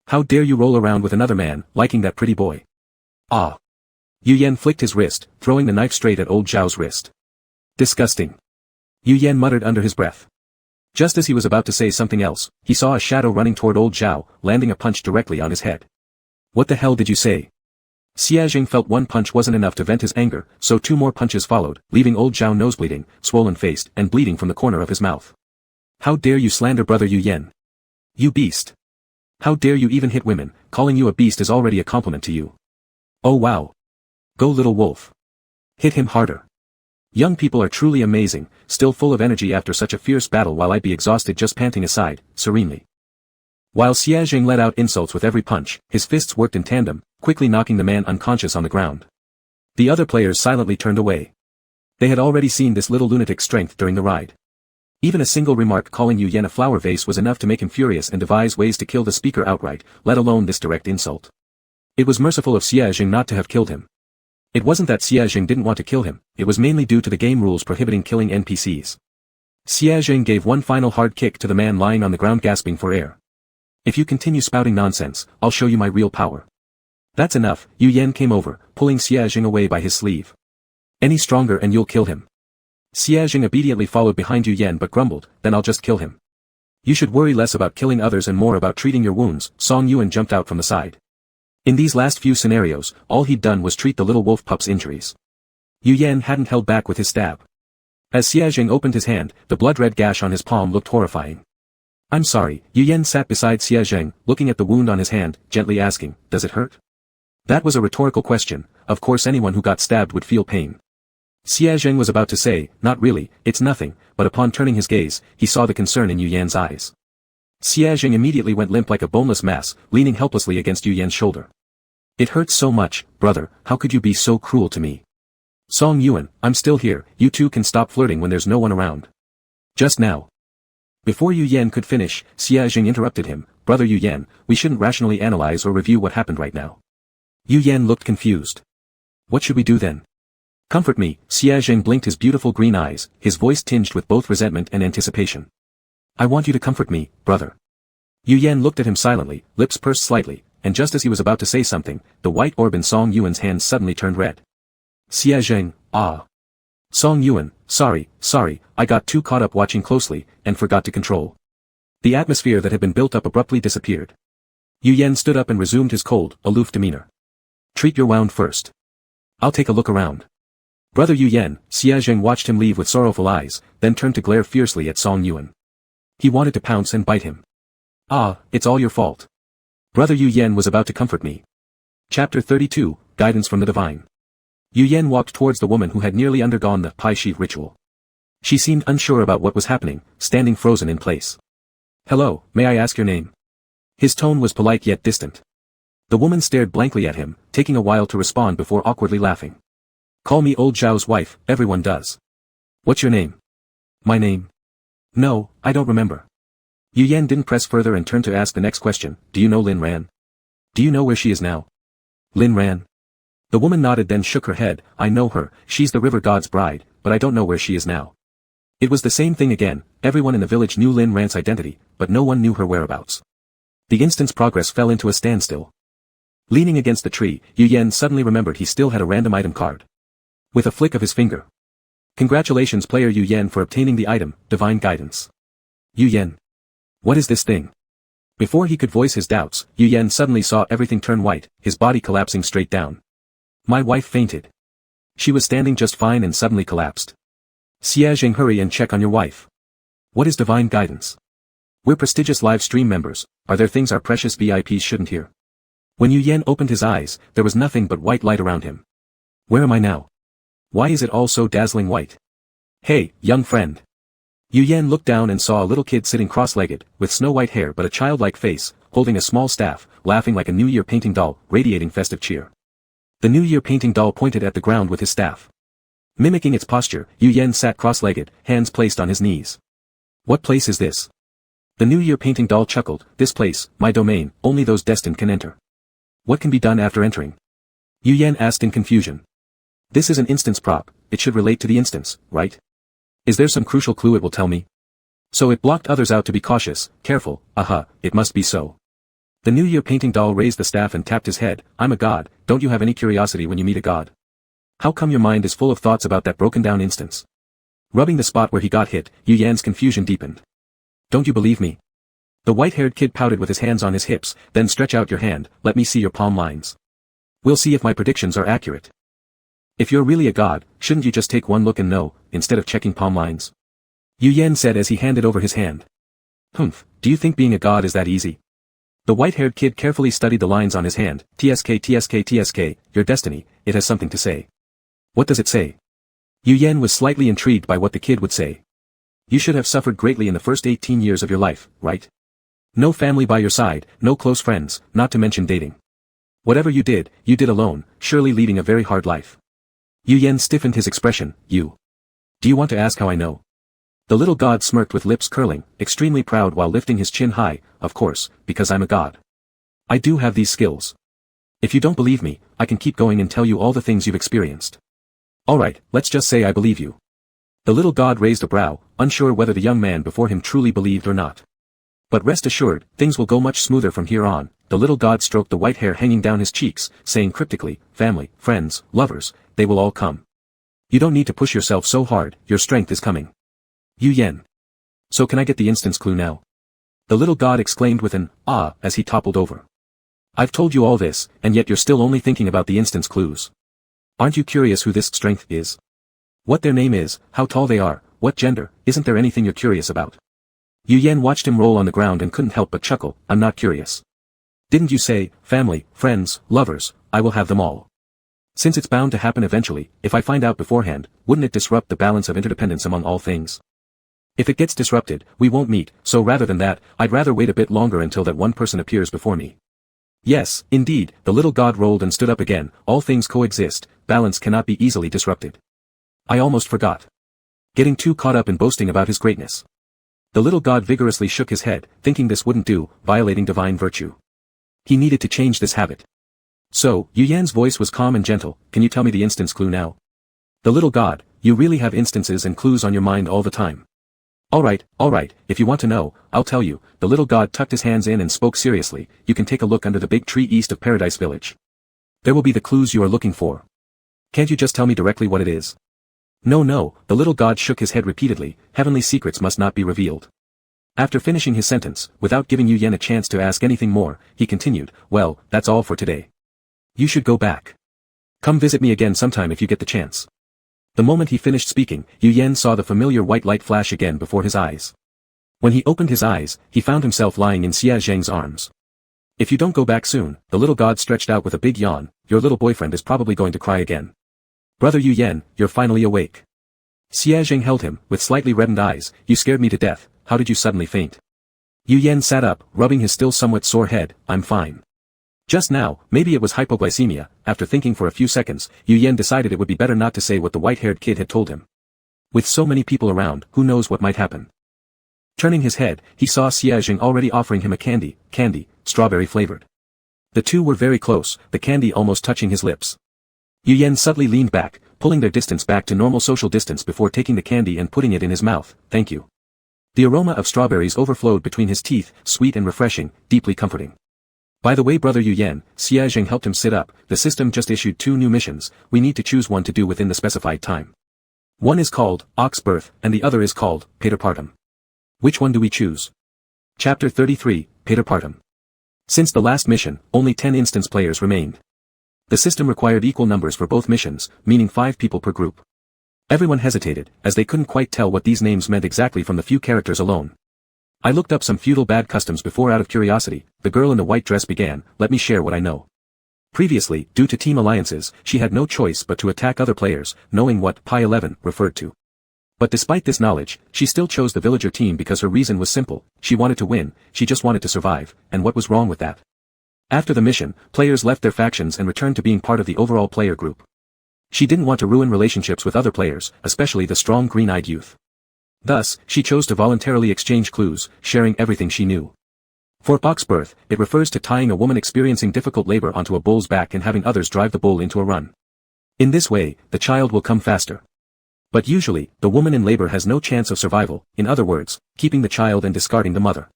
How dare you roll around with another man, liking that pretty boy? Ah! Yu Yan flicked his wrist, throwing the knife straight at Old Zhao's wrist. Disgusting. Yu Yan muttered under his breath. Just as he was about to say something else, he saw a shadow running toward Old Zhao, landing a punch directly on his head. What the hell did you say? Xia Jing felt 1 punch wasn't enough to vent his anger, so 2 more punches followed, leaving Old Zhao nosebleeding, swollen-faced, and bleeding from the corner of his mouth. How dare you slander brother Yu Yan? You beast. How dare you even hit women, calling you a beast is already a compliment to you. Oh wow. Go little wolf. Hit him harder. Young people are truly amazing, still full of energy after such a fierce battle while I'd be exhausted just panting aside, serenely. While Xia Jing let out insults with every punch, his fists worked in tandem, quickly knocking the man unconscious on the ground. The other players silently turned away. They had already seen this little lunatic's strength during the ride. Even a single remark calling Yu Yan a flower vase was enough to make him furious and devise ways to kill the speaker outright, let alone this direct insult. It was merciful of Xia Jing not to have killed him. It wasn't that Xia Jing didn't want to kill him, it was mainly due to the game rules prohibiting killing NPCs. Xia Jing gave one final hard kick to the man lying on the ground gasping for air. If you continue spouting nonsense, I'll show you my real power. That's enough, Yu Yan came over, pulling Xia Jing away by his sleeve. Any stronger and you'll kill him. Xia Jing obediently followed behind Yu Yan but grumbled, then I'll just kill him. You should worry less about killing others and more about treating your wounds. Song Yuan jumped out from the side. In these last few scenarios, all he'd done was treat the little wolf pup's injuries. Yu Yan hadn't held back with his stab. As Xia Jing opened his hand, the blood-red gash on his palm looked horrifying. I'm sorry, Yu Yan sat beside Xia Jing, looking at the wound on his hand, gently asking, does it hurt? That was a rhetorical question, of course anyone who got stabbed would feel pain. Xia Jing was about to say, not really, it's nothing, but upon turning his gaze, he saw the concern in Yu Yan's eyes. Xia Jing immediately went limp like a boneless mass, leaning helplessly against Yu Yan's shoulder. It hurts so much, brother, how could you be so cruel to me? Song Yuan, I'm still here, you two can stop flirting when there's no one around. Just now. Before Yu Yan could finish, Xia Jing interrupted him, brother Yu Yan, we shouldn't rationally analyze or review what happened right now. Yu Yan looked confused. What should we do then? Comfort me, Xia Jing blinked his beautiful green eyes, his voice tinged with both resentment and anticipation. I want you to comfort me, brother. Yu Yan looked at him silently, lips pursed slightly, and just as he was about to say something, the white orb in Song Yuan's hand suddenly turned red. Xia Jing, ah. Song Yuan, sorry, I got too caught up watching closely, and forgot to control. The atmosphere that had been built up abruptly disappeared. Yu Yan stood up and resumed his cold, aloof demeanor. Treat your wound first. I'll take a look around. Brother Yu Yan, Xia Jing watched him leave with sorrowful eyes, then turned to glare fiercely at Song Yuan. He wanted to pounce and bite him. Ah, it's all your fault. Brother Yu Yan was about to comfort me. Chapter 32, Guidance from the Divine. Yu Yan walked towards the woman who had nearly undergone the pie sheaf ritual. She seemed unsure about what was happening, standing frozen in place. Hello, may I ask your name? His tone was polite yet distant. The woman stared blankly at him, taking a while to respond before awkwardly laughing. Call me old Zhao's wife, everyone does. What's your name? My name? No, I don't remember. Yu Yan didn't press further and turned to ask the next question, do you know Lin Ran? Do you know where she is now? Lin Ran? The woman nodded then shook her head, I know her, she's the river god's bride, but I don't know where she is now. It was the same thing again, everyone in the village knew Lin Ran's identity, but no one knew her whereabouts. The instant's progress fell into a standstill. Leaning against the tree, Yu Yan suddenly remembered he still had a random item card. With a flick of his finger. Congratulations player Yu Yan for obtaining the item, Divine Guidance. Yu Yan. What is this thing? Before he could voice his doubts, Yu Yan suddenly saw everything turn white, his body collapsing straight down. My wife fainted. She was standing just fine and suddenly collapsed. Xia Jing, hurry and check on your wife. What is Divine Guidance? We're prestigious live stream members, are there things our precious VIPs shouldn't hear? When Yu Yan opened his eyes, there was nothing but white light around him. Where am I now? Why is it all so dazzling white? Hey, young friend. Yu Yan looked down and saw a little kid sitting cross-legged, with snow-white hair but a childlike face, holding a small staff, laughing like a New Year painting doll, radiating festive cheer. The New Year painting doll pointed at the ground with his staff. Mimicking its posture, Yu Yan sat cross-legged, hands placed on his knees. What place is this? The New Year painting doll chuckled, this place, my domain, only those destined can enter. What can be done after entering? Yu Yan asked in confusion. This is an instance prop, it should relate to the instance, right? Is there some crucial clue it will tell me? So it blocked others out to be cautious, careful, aha, it must be so. The New Year painting doll raised the staff and tapped his head, I'm a god, don't you have any curiosity when you meet a god? How come your mind is full of thoughts about that broken down instance? Rubbing the spot where he got hit, Yu Yan's confusion deepened. Don't you believe me? The white-haired kid pouted with his hands on his hips, then stretch out your hand, let me see your palm lines. We'll see if my predictions are accurate. If you're really a god, shouldn't you just take one look and know, instead of checking palm lines? Yu Yan said as he handed over his hand. Humph, do you think being a god is that easy? The white-haired kid carefully studied the lines on his hand, TSK, your destiny, it has something to say. What does it say? Yu Yan was slightly intrigued by what the kid would say. You should have suffered greatly in the first 18 years of your life, right? No family by your side, no close friends, not to mention dating. Whatever you did alone, surely leading a very hard life. Yu Yan stiffened his expression. Do you want to ask how I know? The little god smirked with lips curling, extremely proud while lifting his chin high. Of course, because I'm a god. I do have these skills. If you don't believe me, I can keep going and tell you all the things you've experienced. Alright, let's just say I believe you. The little god raised a brow, unsure whether the young man before him truly believed or not. But rest assured, things will go much smoother from here on. The little god stroked the white hair hanging down his cheeks, saying cryptically, family, friends, lovers, they will all come. You don't need to push yourself so hard, your strength is coming. Yu Yan. So can I get the instance clue now? The little god exclaimed with an ah as he toppled over. I've told you all this, and yet you're still only thinking about the instance clues. Aren't you curious who this strength is? What their name is, how tall they are, what gender, isn't there anything you're curious about? Yu Yan watched him roll on the ground and couldn't help but chuckle. I'm not curious. Didn't you say, family, friends, lovers, I will have them all. Since it's bound to happen eventually, if I find out beforehand, wouldn't it disrupt the balance of interdependence among all things? If it gets disrupted, we won't meet, so rather than that, I'd rather wait a bit longer until that one person appears before me. Yes, indeed, the little god rolled and stood up again. All things coexist, balance cannot be easily disrupted. I almost forgot. Getting too caught up in boasting about his greatness. The little god vigorously shook his head, thinking this wouldn't do, violating divine virtue. He needed to change this habit. So, Yu Yan's voice was calm and gentle. Can you tell me the instance clue now? The little god, you really have instances and clues on your mind all the time. Alright, if you want to know, I'll tell you. The little god tucked his hands in and spoke seriously. You can take a look under the big tree east of Paradise Village. There will be the clues you are looking for. Can't you just tell me directly what it is? No, the little god shook his head repeatedly. Heavenly secrets must not be revealed. After finishing his sentence, without giving Yu Yan a chance to ask anything more, he continued, well, that's all for today. You should go back. Come visit me again sometime if you get the chance. The moment he finished speaking, Yu Yan saw the familiar white light flash again before his eyes. When he opened his eyes, he found himself lying in Xia Zheng's arms. If you don't go back soon, the little god stretched out with a big yawn, your little boyfriend is probably going to cry again. Brother Yu Yan, you're finally awake. Xia Zheng held him, with slightly reddened eyes. You scared me to death. How did you suddenly faint? Yu Yan sat up, rubbing his still somewhat sore head. I'm fine. Just now, maybe it was hypoglycemia. After thinking for a few seconds, Yu Yan decided it would be better not to say what the white-haired kid had told him. With so many people around, who knows what might happen. Turning his head, he saw Xia Zheng already offering him a candy, strawberry-flavored. The two were very close, the candy almost touching his lips. Yu Yan subtly leaned back, pulling their distance back to normal social distance before taking the candy and putting it in his mouth. Thank you. The aroma of strawberries overflowed between his teeth, sweet and refreshing, deeply comforting. By the way, brother Yu Yan, Xia Zheng helped him sit up. The system just issued 2 new missions. We need to choose one to do within the specified time. One is called Ox Birth, and the other is called Paterpartum. Which one do we choose? Chapter 33, Paterpartum. Since the last mission, only 10 instance players remained. The system required equal numbers for both missions, meaning 5 people per group. Everyone hesitated, as they couldn't quite tell what these names meant exactly from the few characters alone. I looked up some feudal bad customs before out of curiosity. The girl in the white dress began. Let me share what I know. Previously, due to team alliances, she had no choice but to attack other players, knowing what Pi 11 referred to. But despite this knowledge, she still chose the villager team because her reason was simple. She wanted to win, she just wanted to survive, and what was wrong with that? After the mission, players left their factions and returned to being part of the overall player group. She didn't want to ruin relationships with other players, especially the strong green-eyed youth. Thus, she chose to voluntarily exchange clues, sharing everything she knew. For Ox Birth, it refers to tying a woman experiencing difficult labor onto a bull's back and having others drive the bull into a run. In this way, the child will come faster. But usually, the woman in labor has no chance of survival, in other words, keeping the child and discarding the mother.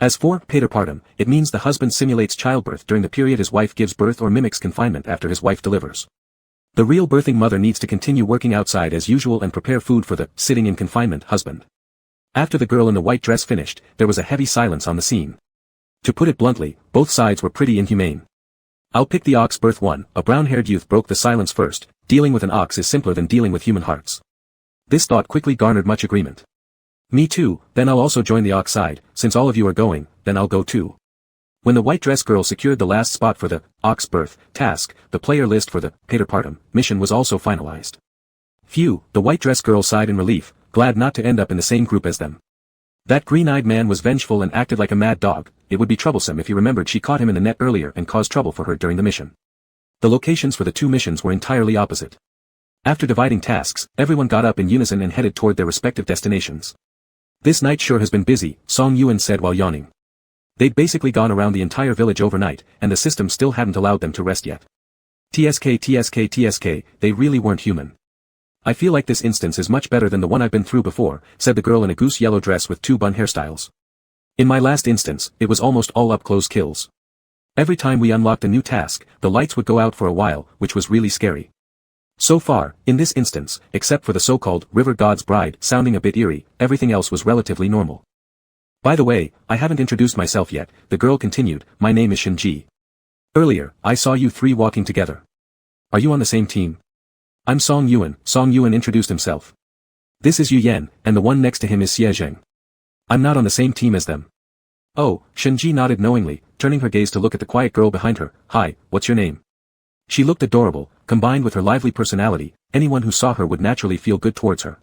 As for Paterpartum, it means the husband simulates childbirth during the period his wife gives birth or mimics confinement after his wife delivers. The real birthing mother needs to continue working outside as usual and prepare food for the sitting in confinement husband. After the girl in the white dress finished, there was a heavy silence on the scene. To put it bluntly, both sides were pretty inhumane. I'll pick the Ox Birth one. A brown-haired youth broke the silence first. Dealing with an ox is simpler than dealing with human hearts. This thought quickly garnered much agreement. Me too, then I'll also join the ox side. Since all of you are going, then I'll go too. When the white dress girl secured the last spot for the Ox Birth task, the player list for the Paterpartum mission was also finalized. Phew, the white dress girl sighed in relief, glad not to end up in the same group as them. That green-eyed man was vengeful and acted like a mad dog. It would be troublesome if he remembered she caught him in the net earlier and caused trouble for her during the mission. The locations for the two missions were entirely opposite. After dividing tasks, everyone got up in unison and headed toward their respective destinations. This night sure has been busy, Song Yuan said while yawning. They'd basically gone around the entire village overnight, and the system still hadn't allowed them to rest yet. TSK, they really weren't human. I feel like this instance is much better than the one I've been through before, said the girl in a goose yellow dress with two bun hairstyles. In my last instance, it was almost all up-close kills. Every time we unlocked a new task, the lights would go out for a while, which was really scary. So far, in this instance, except for the so-called River God's Bride sounding a bit eerie, everything else was relatively normal. By the way, I haven't introduced myself yet, the girl continued, my name is Shinji. Earlier, I saw you three walking together. Are you on the same team? I'm Song Yuan introduced himself. This is Yu Yan, and the one next to him is Xie Zheng. I'm not on the same team as them. Oh, Shinji nodded knowingly, turning her gaze to look at the quiet girl behind her. Hi, what's your name? She looked adorable, combined with her lively personality, anyone who saw her would naturally feel good towards her.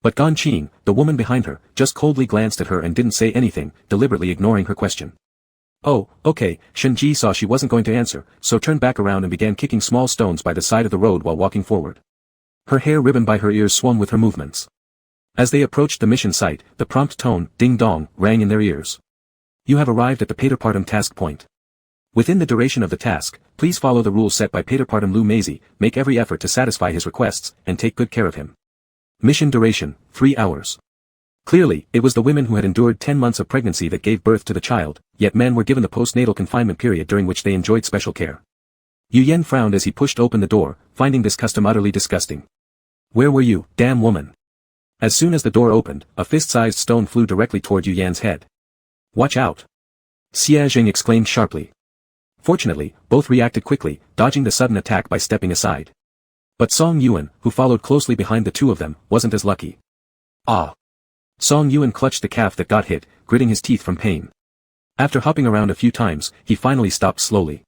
But Gan Qing, the woman behind her, just coldly glanced at her and didn't say anything, deliberately ignoring her question. Oh, okay, Shinji saw she wasn't going to answer, so turned back around and began kicking small stones by the side of the road while walking forward. Her hair ribbon by her ears swung with her movements. As they approached the mission site, the prompt tone, ding-dong, rang in their ears. You have arrived at the Paterpartum task point. Within the duration of the task, please follow the rules set by Paterpartum Lu Meizi, make every effort to satisfy his requests, and take good care of him. Mission duration, 3 hours. Clearly, it was the women who had endured 10 months of pregnancy that gave birth to the child, yet men were given the postnatal confinement period during which they enjoyed special care. Yu Yan frowned as he pushed open the door, finding this custom utterly disgusting. Where were you, damn woman? As soon as the door opened, a fist-sized stone flew directly toward Yu Yan's head. Watch out! Xie Zheng exclaimed sharply. Fortunately, both reacted quickly, dodging the sudden attack by stepping aside. But Song Yuan, who followed closely behind the two of them, wasn't as lucky. Ah! Song Yuan clutched the calf that got hit, gritting his teeth from pain. After hopping around a few times, he finally stopped slowly.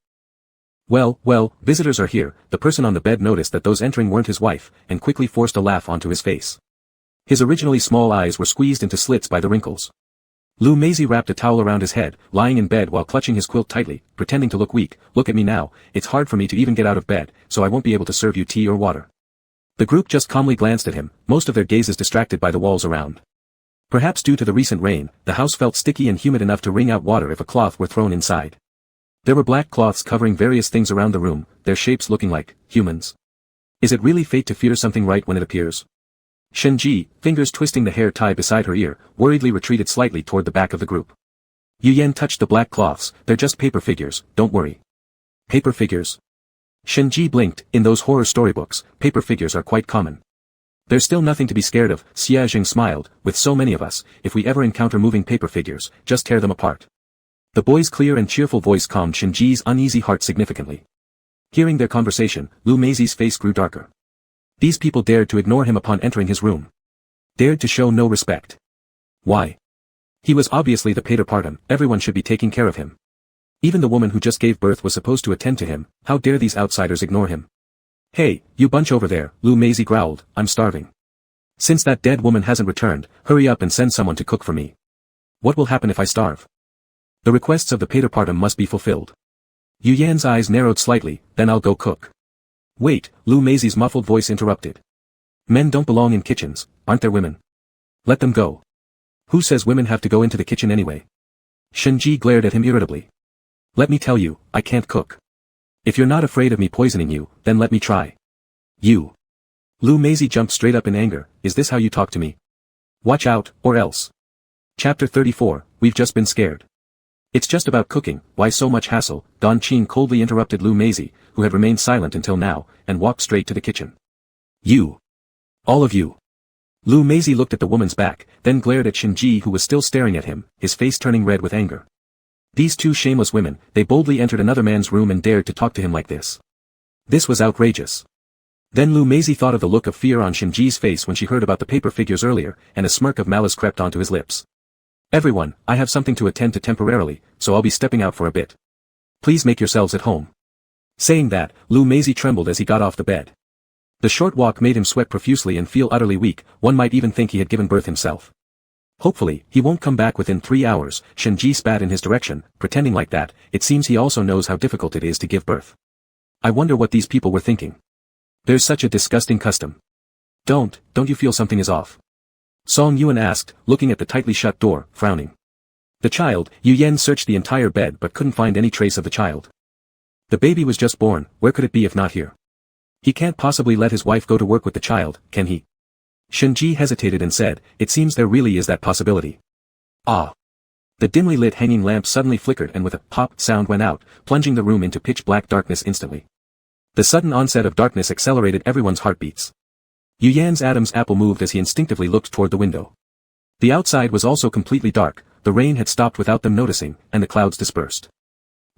Well, visitors are here, the person on the bed noticed that those entering weren't his wife, and quickly forced a laugh onto his face. His originally small eyes were squeezed into slits by the wrinkles. Lu Meizi wrapped a towel around his head, lying in bed while clutching his quilt tightly, pretending to look weak. Look at me now, it's hard for me to even get out of bed, so I won't be able to serve you tea or water. The group just calmly glanced at him, most of their gazes distracted by the walls around. Perhaps due to the recent rain, the house felt sticky and humid enough to wring out water if a cloth were thrown inside. There were black cloths covering various things around the room, their shapes looking like humans. Is it really fate to fear something right when it appears? Shinji, fingers twisting the hair tie beside her ear, worriedly retreated slightly toward the back of the group. Yu Yan touched the black cloths. They're just paper figures, don't worry. Paper figures? Shinji blinked. In those horror storybooks, paper figures are quite common. There's still nothing to be scared of, Xie Zheng smiled. With so many of us, if we ever encounter moving paper figures, just tear them apart. The boy's clear and cheerful voice calmed Shinji's uneasy heart significantly. Hearing their conversation, Lu Meizi's face grew darker. These people dared to ignore him upon entering his room. Dared to show no respect. Why? He was obviously the Paterpartum, everyone should be taking care of him. Even the woman who just gave birth was supposed to attend to him, how dare these outsiders ignore him? Hey, you bunch over there, Lu Meizi growled, I'm starving. Since that dead woman hasn't returned, hurry up and send someone to cook for me. What will happen if I starve? The requests of the Paterpartum must be fulfilled. Yu Yan's eyes narrowed slightly, then I'll go cook. Wait, Lu Meizi's muffled voice interrupted. Men don't belong in kitchens, aren't there women? Let them go. Who says women have to go into the kitchen anyway? Shinji glared at him irritably. Let me tell you, I can't cook. If you're not afraid of me poisoning you, then let me try. You. Lu Meizi jumped straight up in anger, is this how you talk to me? Watch out, or else. Chapter 34, We've just been scared. It's just about cooking, why so much hassle? Gan Qing coldly interrupted Lu Meizi, who had remained silent until now, and walked straight to the kitchen. You. All of you. Lu Meizi looked at the woman's back, then glared at Shinji who was still staring at him, his face turning red with anger. These two shameless women, they boldly entered another man's room and dared to talk to him like this. This was outrageous. Then Lu Meizi thought of the look of fear on Shinji's face when she heard about the paper figures earlier, and a smirk of malice crept onto his lips. Everyone, I have something to attend to temporarily, so I'll be stepping out for a bit. Please make yourselves at home. Saying that, Lu Meizi trembled as he got off the bed. The short walk made him sweat profusely and feel utterly weak, one might even think he had given birth himself. Hopefully, he won't come back within 3 hours. Shinji spat in his direction, pretending like that. It seems he also knows how difficult it is to give birth. I wonder what these people were thinking. There's such a disgusting custom. Don't you feel something is off? Song Yuan asked, looking at the tightly shut door, frowning. The child, Yu Yan searched the entire bed but couldn't find any trace of the child. The baby was just born, where could it be if not here? He can't possibly let his wife go to work with the child, can he? Shinji hesitated and said, it seems there really is that possibility. Ah. The dimly lit hanging lamp suddenly flickered and with a pop sound went out, plunging the room into pitch-black darkness instantly. The sudden onset of darkness accelerated everyone's heartbeats. Yu Yan's Adam's apple moved as he instinctively looked toward the window. The outside was also completely dark, the rain had stopped without them noticing, and the clouds dispersed.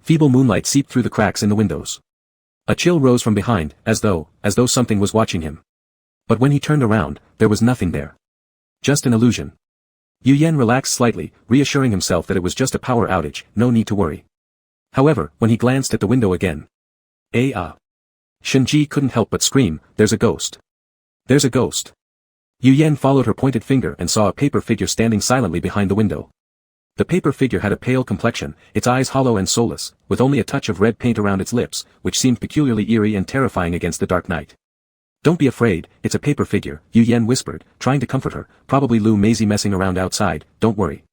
Feeble moonlight seeped through the cracks in the windows. A chill rose from behind, as though something was watching him. But when he turned around, there was nothing there. Just an illusion. Yu Yan relaxed slightly, reassuring himself that it was just a power outage, no need to worry. However, when he glanced at the window again. Shinji couldn't help but scream, there's a ghost. There's a ghost. Yu Yan followed her pointed finger and saw a paper figure standing silently behind the window. The paper figure had a pale complexion, its eyes hollow and soulless, with only a touch of red paint around its lips, which seemed peculiarly eerie and terrifying against the dark night. Don't be afraid, it's a paper figure, Yu Yan whispered, trying to comfort her, probably Lu Maisie messing around outside, don't worry.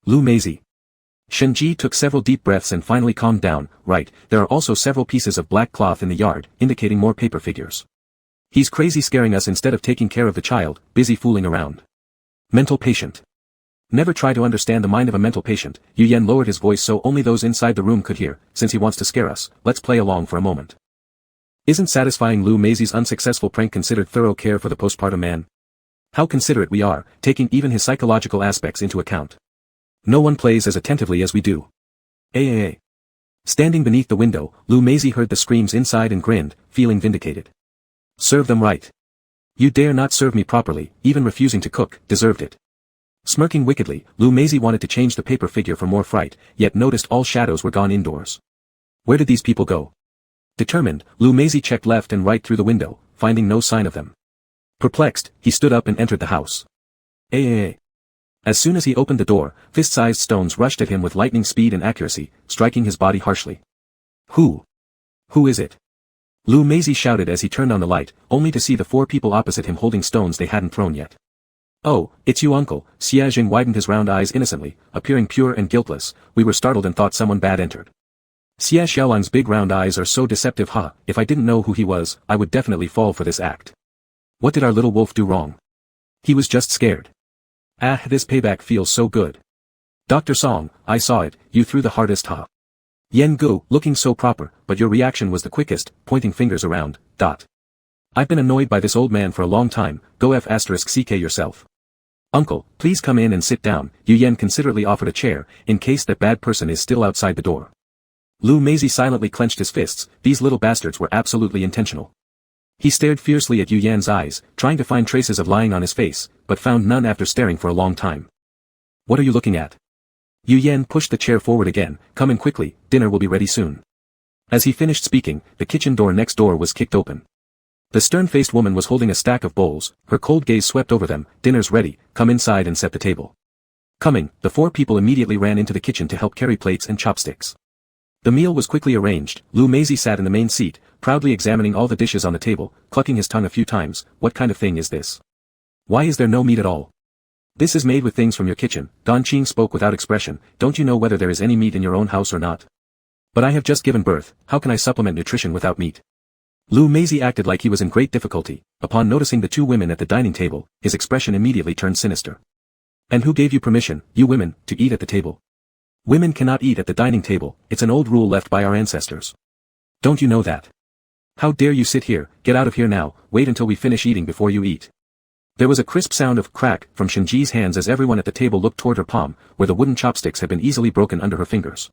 Lu Maisie. Shinji took several deep breaths and finally calmed down, right, there are also several pieces of black cloth in the yard, indicating more paper figures. He's crazy scaring us instead of taking care of the child, busy fooling around. Mental patient. Never try to understand the mind of a mental patient. Yu Yan lowered his voice so only those inside the room could hear, since he wants to scare us, let's play along for a moment. Isn't satisfying Lu Maisie's unsuccessful prank considered thorough care for the postpartum man? How considerate we are, taking even his psychological aspects into account. No one plays as attentively as we do. Standing beneath the window, Lu Maisie heard the screams inside and grinned, feeling vindicated. Serve them right. You dare not serve me properly, even refusing to cook, deserved it. Smirking wickedly, Lu Maisie wanted to change the paper figure for more fright, yet noticed all shadows were gone indoors. Where did these people go? Determined, Lu Maisie checked left and right through the window, finding no sign of them. Perplexed, he stood up and entered the house. As soon as he opened the door, fist-sized stones rushed at him with lightning speed and accuracy, striking his body harshly. Who is it? Lu Maisie shouted as he turned on the light, only to see the 4 people opposite him holding stones they hadn't thrown yet. Oh, it's you uncle, Xia Jing widened his round eyes innocently, appearing pure and guiltless, we were startled and thought someone bad entered. Xia Xiaolang's big round eyes are so deceptive if I didn't know who he was, I would definitely fall for this act. What did our little wolf do wrong? He was just scared. This payback feels so good. Dr. Song, I saw it, you threw the hardest Yen Gu, looking so proper, but your reaction was the quickest, pointing fingers around, I've been annoyed by this old man for a long time, go *CK yourself. Uncle, please come in and sit down, Yu Yan considerately offered a chair, in case that bad person is still outside the door. Lu Maisie silently clenched his fists, these little bastards were absolutely intentional. He stared fiercely at Yu Yan's eyes, trying to find traces of lying on his face, but found none after staring for a long time. What are you looking at? Yu Yan pushed the chair forward again, come in quickly, dinner will be ready soon. As he finished speaking, the kitchen door next door was kicked open. The stern-faced woman was holding a stack of bowls, her cold gaze swept over them, dinner's ready, come inside and set the table. Coming, the 4 people immediately ran into the kitchen to help carry plates and chopsticks. The meal was quickly arranged, Lu Maisie sat in the main seat, proudly examining all the dishes on the table, clucking his tongue a few times, what kind of thing is this? Why is there no meat at all? This is made with things from your kitchen, Don Qing spoke without expression, don't you know whether there is any meat in your own house or not? But I have just given birth, how can I supplement nutrition without meat? Lu Maisie acted like he was in great difficulty, upon noticing the 2 women at the dining table, his expression immediately turned sinister. And who gave you permission, you women, to eat at the table? Women cannot eat at the dining table, it's an old rule left by our ancestors. Don't you know that? How dare you sit here, get out of here now, wait until we finish eating before you eat. There was a crisp sound of crack from Shinji's hands as everyone at the table looked toward her palm, where the wooden chopsticks had been easily broken under her fingers.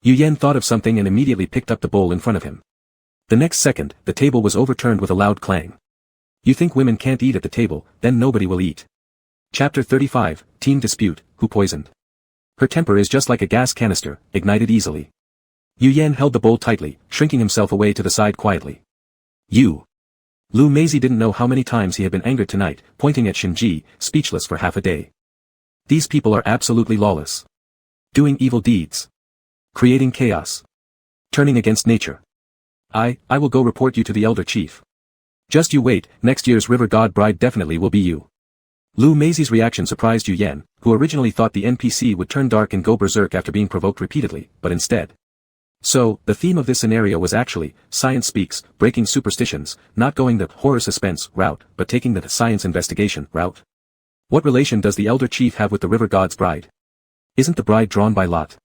Yu Yan thought of something and immediately picked up the bowl in front of him. The next second, the table was overturned with a loud clang. You think women can't eat at the table, then nobody will eat. Chapter 35, Team Dispute, Who Poisoned? Her temper is just like a gas canister, ignited easily. Yu Yan held the bowl tightly, shrinking himself away to the side quietly. You. Lu Maisie didn't know how many times he had been angered tonight, pointing at Shinji, speechless for half a day. These people are absolutely lawless. Doing evil deeds. Creating chaos. Turning against nature. I will go report you to the elder chief. Just you wait, next year's river god bride definitely will be you. Lu Meizi's reaction surprised Yu Yan, who originally thought the NPC would turn dark and go berserk after being provoked repeatedly, but instead. So, the theme of this scenario was actually, science speaks, breaking superstitions, not going the horror suspense route, but taking the science investigation route. What relation does the elder chief have with the river god's bride? Isn't the bride drawn by lot?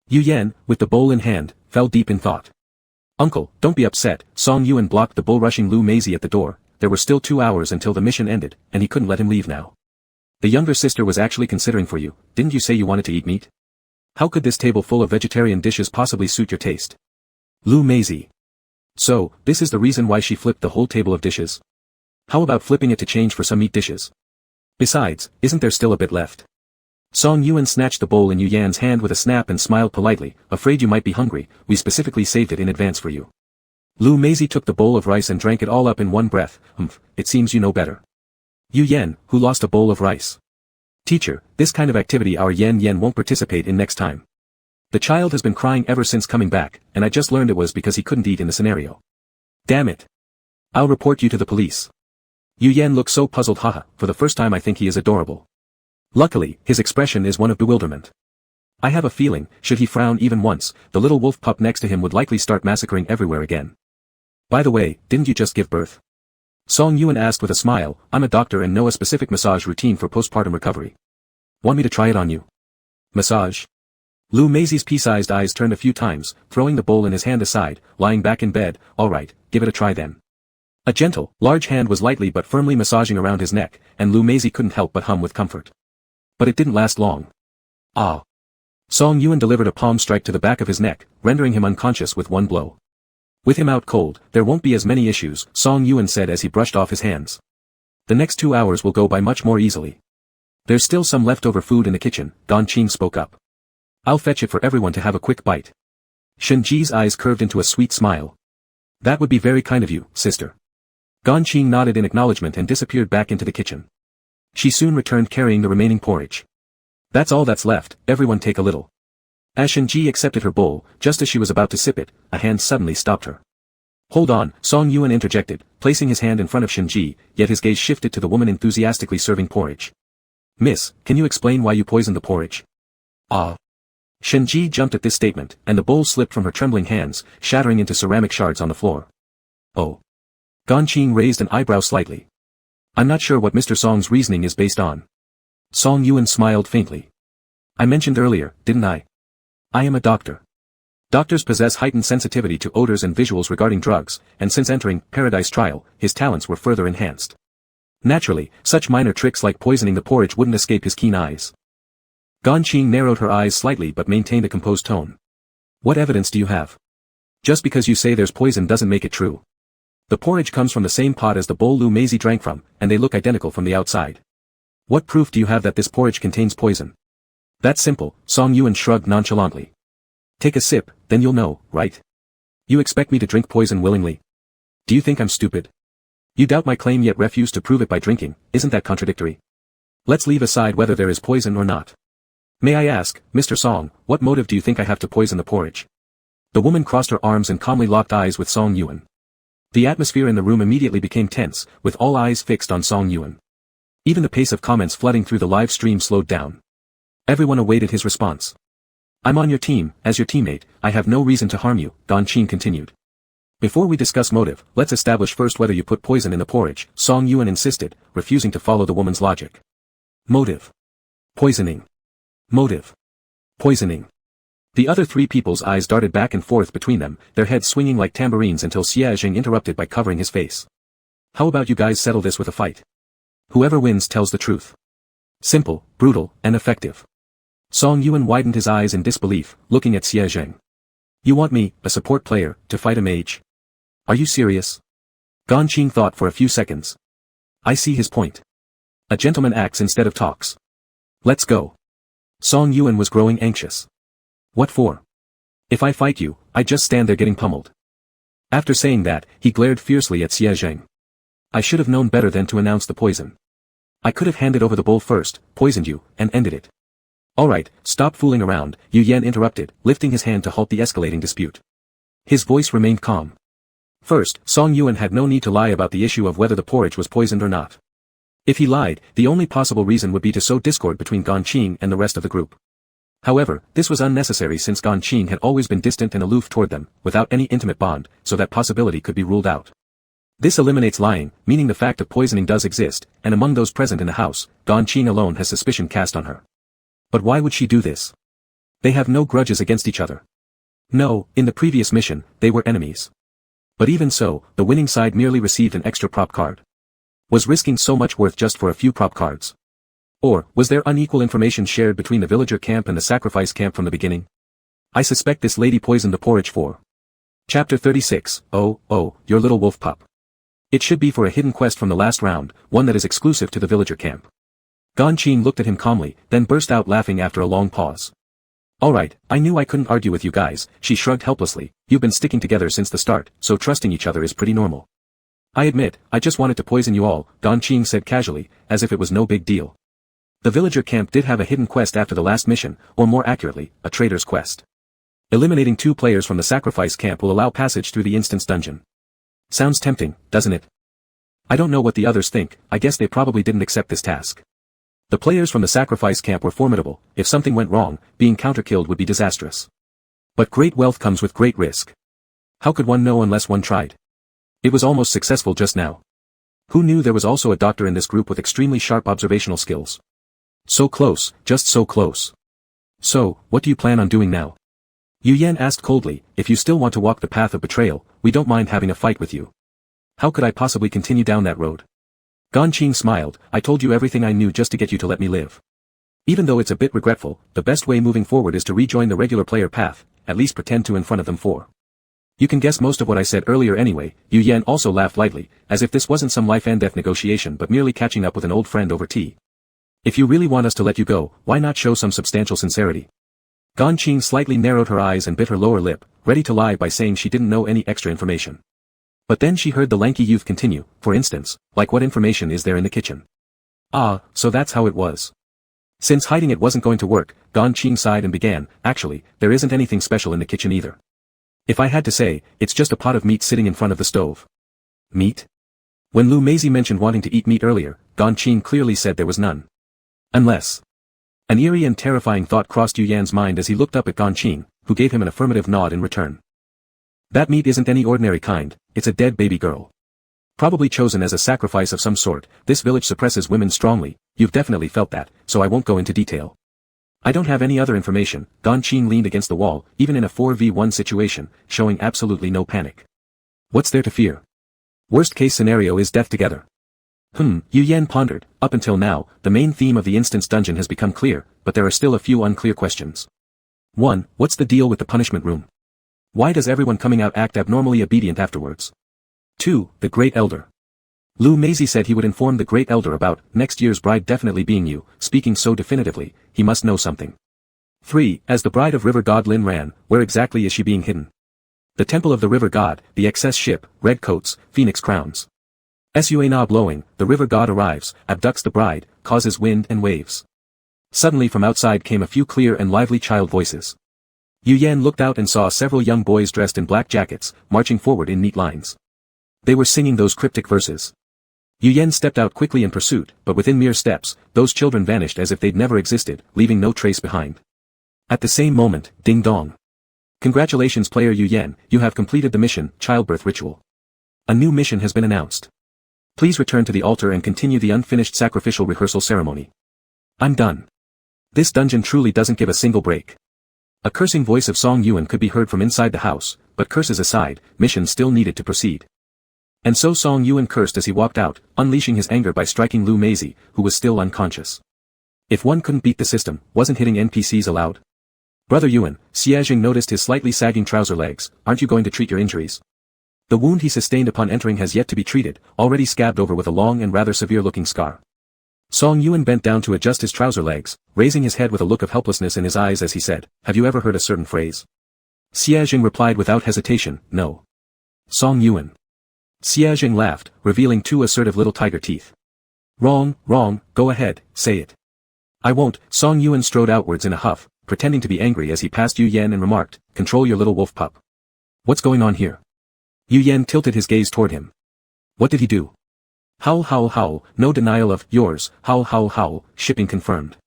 Yu Yan, with the bowl in hand, fell deep in thought. Uncle, don't be upset, Song Yuan blocked the bull-rushing Lu Meizi at the door. There were still 2 hours until the mission ended, and he couldn't let him leave now. The younger sister was actually considering for you, didn't you say you wanted to eat meat? How could this table full of vegetarian dishes possibly suit your taste? Lu Meizi. So, this is the reason why she flipped the whole table of dishes? How about flipping it to change for some meat dishes? Besides, isn't there still a bit left? Song Yuan snatched the bowl in Yu Yan's hand with a snap and smiled politely, afraid you might be hungry, we specifically saved it in advance for you. Lu Meizi took the bowl of rice and drank it all up in one breath, it seems you know better. Yu Yan, who lost a bowl of rice. Teacher, this kind of activity our Yan won't participate in next time. The child has been crying ever since coming back, and I just learned it was because he couldn't eat in the scenario. Damn it. I'll report you to the police. Yu Yan looks so puzzled haha, for the first time I think he is adorable. Luckily, his expression is one of bewilderment. I have a feeling, should he frown even once, the little wolf pup next to him would likely start massacring everywhere again. By the way, didn't you just give birth? Song Yuan asked with a smile, I'm a doctor and know a specific massage routine for postpartum recovery. Want me to try it on you? Massage? Lu Meizi's pea-sized eyes turned a few times, throwing the bowl in his hand aside, lying back in bed, alright, give it a try then. A gentle, large hand was lightly but firmly massaging around his neck, and Lu Meizi couldn't help but hum with comfort. But it didn't last long. Ah. Song Yuan delivered a palm strike to the back of his neck, rendering him unconscious with one blow. With him out cold, there won't be as many issues, Song Yuan said as he brushed off his hands. The next 2 hours will go by much more easily. There's still some leftover food in the kitchen, Gan Qing spoke up. I'll fetch it for everyone to have a quick bite. Shen Ji's eyes curved into a sweet smile. That would be very kind of you, sister. Gan Qing nodded in acknowledgement and disappeared back into the kitchen. She soon returned carrying the remaining porridge. That's all that's left, everyone take a little. As Shen Ji accepted her bowl, just as she was about to sip it, a hand suddenly stopped her. Hold on, Song Yuan interjected, placing his hand in front of Shen Ji, yet his gaze shifted to the woman enthusiastically serving porridge. Miss, can you explain why you poisoned the porridge? Ah. Shen Ji jumped at this statement, and the bowl slipped from her trembling hands, shattering into ceramic shards on the floor. Oh. Gan Qing raised an eyebrow slightly. I'm not sure what Mr. Song's reasoning is based on. Song Yuan smiled faintly. I mentioned earlier, didn't I? I am a doctor. Doctors possess heightened sensitivity to odors and visuals regarding drugs, and since entering Paradise Trial, his talents were further enhanced. Naturally, such minor tricks like poisoning the porridge wouldn't escape his keen eyes. Gan Qing narrowed her eyes slightly but maintained a composed tone. What evidence do you have? Just because you say there's poison doesn't make it true. The porridge comes from the same pot as the bowl Lu Meizi drank from, and they look identical from the outside. What proof do you have that this porridge contains poison? That's simple, Song Yuan shrugged nonchalantly. Take a sip, then you'll know, right? You expect me to drink poison willingly? Do you think I'm stupid? You doubt my claim yet refuse to prove it by drinking, isn't that contradictory? Let's leave aside whether there is poison or not. May I ask, Mr. Song, what motive do you think I have to poison the porridge? The woman crossed her arms and calmly locked eyes with Song Yuan. The atmosphere in the room immediately became tense, with all eyes fixed on Song Yuan. Even the pace of comments flooding through the live stream slowed down. Everyone awaited his response. I'm on your team, as your teammate, I have no reason to harm you, Gan Qing continued. Before we discuss motive, let's establish first whether you put poison in the porridge, Song Yuan insisted, refusing to follow the woman's logic. Motive. Poisoning. Motive. Poisoning. The other 3 people's eyes darted back and forth between them, their heads swinging like tambourines until Xie Jing interrupted by covering his face. How about you guys settle this with a fight? Whoever wins tells the truth. Simple, brutal, and effective. Song Yuan widened his eyes in disbelief, looking at Xie Jing. You want me, a support player, to fight a mage? Are you serious? Gan Qing thought for a few seconds. I see his point. A gentleman acts instead of talks. Let's go. Song Yuan was growing anxious. What for? If I fight you, I just stand there getting pummeled. After saying that, he glared fiercely at Xie Zheng. I should have known better than to announce the poison. I could have handed over the bull first, poisoned you, and ended it. Alright, stop fooling around, Yu Yan interrupted, lifting his hand to halt the escalating dispute. His voice remained calm. First, Song Yuan had no need to lie about the issue of whether the porridge was poisoned or not. If he lied, the only possible reason would be to sow discord between Gan Qing and the rest of the group. However, this was unnecessary since Gan Qing had always been distant and aloof toward them, without any intimate bond, so that possibility could be ruled out. This eliminates lying, meaning the fact of poisoning does exist, and among those present in the house, Gan Qing alone has suspicion cast on her. But why would she do this? They have no grudges against each other. No, in the previous mission, they were enemies. But even so, the winning side merely received an extra prop card. Was risking so much worth just for a few prop cards? Or, was there unequal information shared between the villager camp and the sacrifice camp from the beginning? I suspect this lady poisoned the porridge for. Chapter 36, Oh, your little wolf pup. It should be for a hidden quest from the last round, one that is exclusive to the villager camp. Gan Qing looked at him calmly, then burst out laughing after a long pause. Alright, I knew I couldn't argue with you guys, she shrugged helplessly, you've been sticking together since the start, so trusting each other is pretty normal. I admit, I just wanted to poison you all, Gan Qing said casually, as if it was no big deal. The villager camp did have a hidden quest after the last mission, or more accurately, a traitor's quest. Eliminating 2 players from the sacrifice camp will allow passage through the instance dungeon. Sounds tempting, doesn't it? I don't know what the others think, I guess they probably didn't accept this task. The players from the sacrifice camp were formidable, if something went wrong, being counterkilled would be disastrous. But great wealth comes with great risk. How could one know unless one tried? It was almost successful just now. Who knew there was also a doctor in this group with extremely sharp observational skills? So close, just so close. So, what do you plan on doing now? Yu Yan asked coldly, if you still want to walk the path of betrayal, we don't mind having a fight with you. How could I possibly continue down that road? Gan Qing smiled, I told you everything I knew just to get you to let me live. Even though it's a bit regretful, the best way moving forward is to rejoin the regular player path, at least pretend to in front of them for. You can guess most of what I said earlier anyway, Yu Yan also laughed lightly, as if this wasn't some life and death negotiation but merely catching up with an old friend over tea. If you really want us to let you go, why not show some substantial sincerity? Gan Qing slightly narrowed her eyes and bit her lower lip, ready to lie by saying she didn't know any extra information. But then she heard the lanky youth continue, for instance, like what information is there in the kitchen? Ah, so that's how it was. Since hiding it wasn't going to work, Gan Qing sighed and began, actually, there isn't anything special in the kitchen either. If I had to say, it's just a pot of meat sitting in front of the stove. Meat? When Lu Meizi mentioned wanting to eat meat earlier, Gan Qing clearly said there was none. Unless. An eerie and terrifying thought crossed Yu Yan's mind as he looked up at Gan Qing, who gave him an affirmative nod in return. That meat isn't any ordinary kind, it's a dead baby girl. Probably chosen as a sacrifice of some sort, this village suppresses women strongly, you've definitely felt that, so I won't go into detail. I don't have any other information, Gan Qing leaned against the wall, even in a 4v1 situation, showing absolutely no panic. What's there to fear? Worst case scenario is death together. Yu Yan pondered, up until now, the main theme of the instance dungeon has become clear, but there are still a few unclear questions. 1. What's the deal with the punishment room? Why does everyone coming out act abnormally obedient afterwards? 2. The Great Elder. Lu Meizi said he would inform the Great Elder about next year's bride definitely being you, speaking so definitively, he must know something. 3. As the bride of River God Lin Ran, where exactly is she being hidden? The Temple of the River God, the excess ship, red coats, phoenix crowns. Sua blowing, the River God arrives, abducts the bride, causes wind and waves. Suddenly from outside came a few clear and lively child voices. Yu Yan looked out and saw several young boys dressed in black jackets, marching forward in neat lines. They were singing those cryptic verses. Yu Yan stepped out quickly in pursuit, but within mere steps, those children vanished as if they'd never existed, leaving no trace behind. At the same moment, ding dong. Congratulations player Yu Yan, you have completed the mission, Childbirth Ritual. A new mission has been announced. Please return to the altar and continue the unfinished sacrificial rehearsal ceremony. I'm done. This dungeon truly doesn't give a single break. A cursing voice of Song Yuan could be heard from inside the house, but curses aside, mission still needed to proceed. And so Song Yuan cursed as he walked out, unleashing his anger by striking Lu Meizi, who was still unconscious. If one couldn't beat the system, wasn't hitting NPCs allowed? Brother Yuan, Xiajing noticed his slightly sagging trouser legs, aren't you going to treat your injuries? The wound he sustained upon entering has yet to be treated, already scabbed over with a long and rather severe-looking scar. Song Yuan bent down to adjust his trouser legs, raising his head with a look of helplessness in his eyes as he said, have you ever heard a certain phrase? Xiajing replied without hesitation, no. Song Yuan. Xiajing laughed, revealing 2 assertive little tiger teeth. Wrong, wrong, go ahead, say it. I won't. Song Yuan strode outwards in a huff, pretending to be angry as he passed Yu Yan and remarked, control your little wolf pup. What's going on here? Yu Yan tilted his gaze toward him. What did he do? Howl howl howl, no denial of, yours, howl howl howl, shipping confirmed.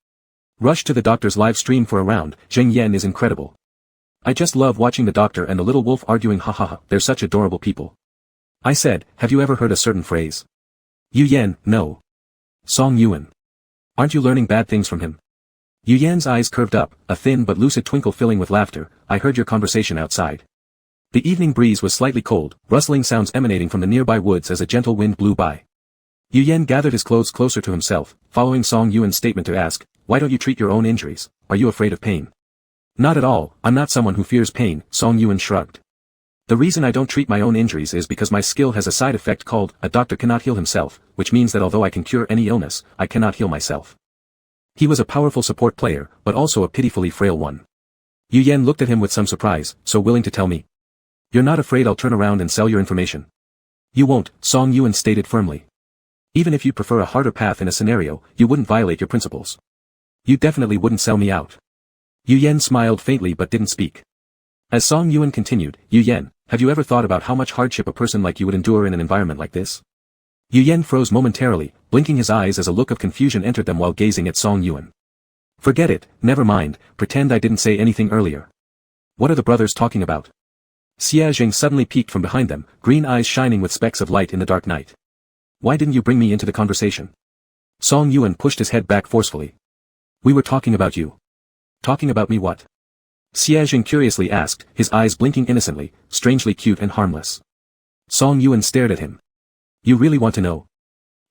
Rush to the doctor's live stream for a round, Zheng Yan is incredible. I just love watching the doctor and the little wolf arguing, ha ha ha, they're such adorable people. I said, have you ever heard a certain phrase? Yu Yan, no. Song Yuan. Aren't you learning bad things from him? Yu Yan's eyes curved up, a thin but lucid twinkle filling with laughter. I heard your conversation outside. The evening breeze was slightly cold, rustling sounds emanating from the nearby woods as a gentle wind blew by. Yu Yan gathered his clothes closer to himself, following Song Yuan's statement to ask, why don't you treat your own injuries? Are you afraid of pain? Not at all, I'm not someone who fears pain, Song Yuan shrugged. The reason I don't treat my own injuries is because my skill has a side effect called, a doctor cannot heal himself, which means that although I can cure any illness, I cannot heal myself. He was a powerful support player, but also a pitifully frail one. Yu Yan looked at him with some surprise, so willing to tell me. You're not afraid I'll turn around and sell your information? You won't, Song Yuan stated firmly. Even if you prefer a harder path in a scenario, you wouldn't violate your principles. You definitely wouldn't sell me out. Yu Yan smiled faintly but didn't speak. As Song Yuan continued, Yu Yan, have you ever thought about how much hardship a person like you would endure in an environment like this? Yu Yan froze momentarily, blinking his eyes as a look of confusion entered them while gazing at Song Yuan. Forget it, never mind, pretend I didn't say anything earlier. What are the brothers talking about? Xia Jing suddenly peeked from behind them, green eyes shining with specks of light in the dark night. Why didn't you bring me into the conversation? Song Yuan pushed his head back forcefully. We were talking about you. Talking about me what? Xia Jing curiously asked, his eyes blinking innocently, strangely cute and harmless. Song Yuan stared at him. You really want to know?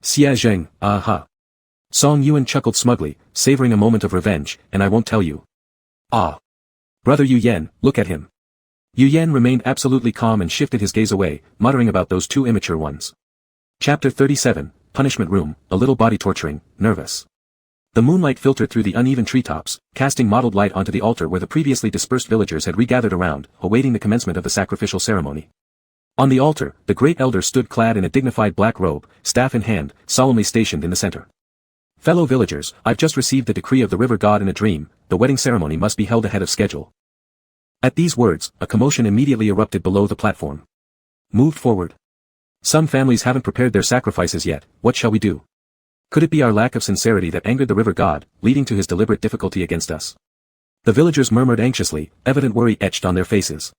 Xia Jing, aha. Song Yuan chuckled smugly, savoring a moment of revenge, and I won't tell you. Ah. Brother Yu Yan, look at him. Yu Yan remained absolutely calm and shifted his gaze away, muttering about those two immature ones. Chapter 37, Punishment Room, a little body torturing, nervous. The moonlight filtered through the uneven treetops, casting mottled light onto the altar where the previously dispersed villagers had regathered around, awaiting the commencement of the sacrificial ceremony. On the altar, the great elder stood clad in a dignified black robe, staff in hand, solemnly stationed in the center. Fellow villagers, I've just received the decree of the river god in a dream, the wedding ceremony must be held ahead of schedule. At these words, a commotion immediately erupted below the platform. Moved forward. Some families haven't prepared their sacrifices yet, what shall we do? Could it be our lack of sincerity that angered the river god, leading to his deliberate difficulty against us? The villagers murmured anxiously, evident worry etched on their faces.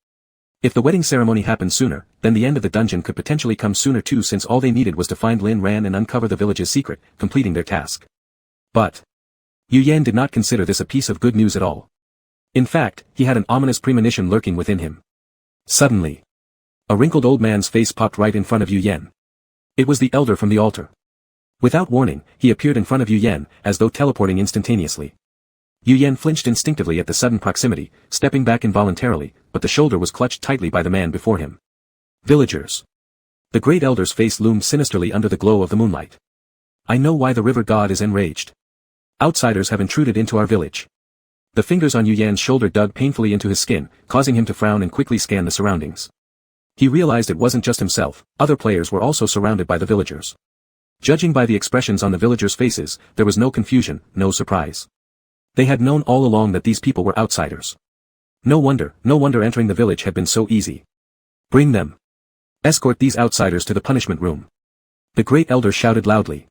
If the wedding ceremony happened sooner, then the end of the dungeon could potentially come sooner too, since all they needed was to find Lin Ran and uncover the village's secret, completing their task. But Yu Yan did not consider this a piece of good news at all. In fact, he had an ominous premonition lurking within him. Suddenly, a wrinkled old man's face popped right in front of Yu Yan. It was the elder from the altar. Without warning, he appeared in front of Yu Yan, as though teleporting instantaneously. Yu Yan flinched instinctively at the sudden proximity, stepping back involuntarily, but the shoulder was clutched tightly by the man before him. Villagers. The great elder's face loomed sinisterly under the glow of the moonlight. I know why the river god is enraged. Outsiders have intruded into our village. The fingers on Yu Yan's shoulder dug painfully into his skin, causing him to frown and quickly scan the surroundings. He realized it wasn't just himself, other players were also surrounded by the villagers. Judging by the expressions on the villagers' faces, there was no confusion, no surprise. They had known all along that these people were outsiders. No wonder entering the village had been so easy. Bring them. Escort these outsiders to the punishment room. The great elder shouted loudly.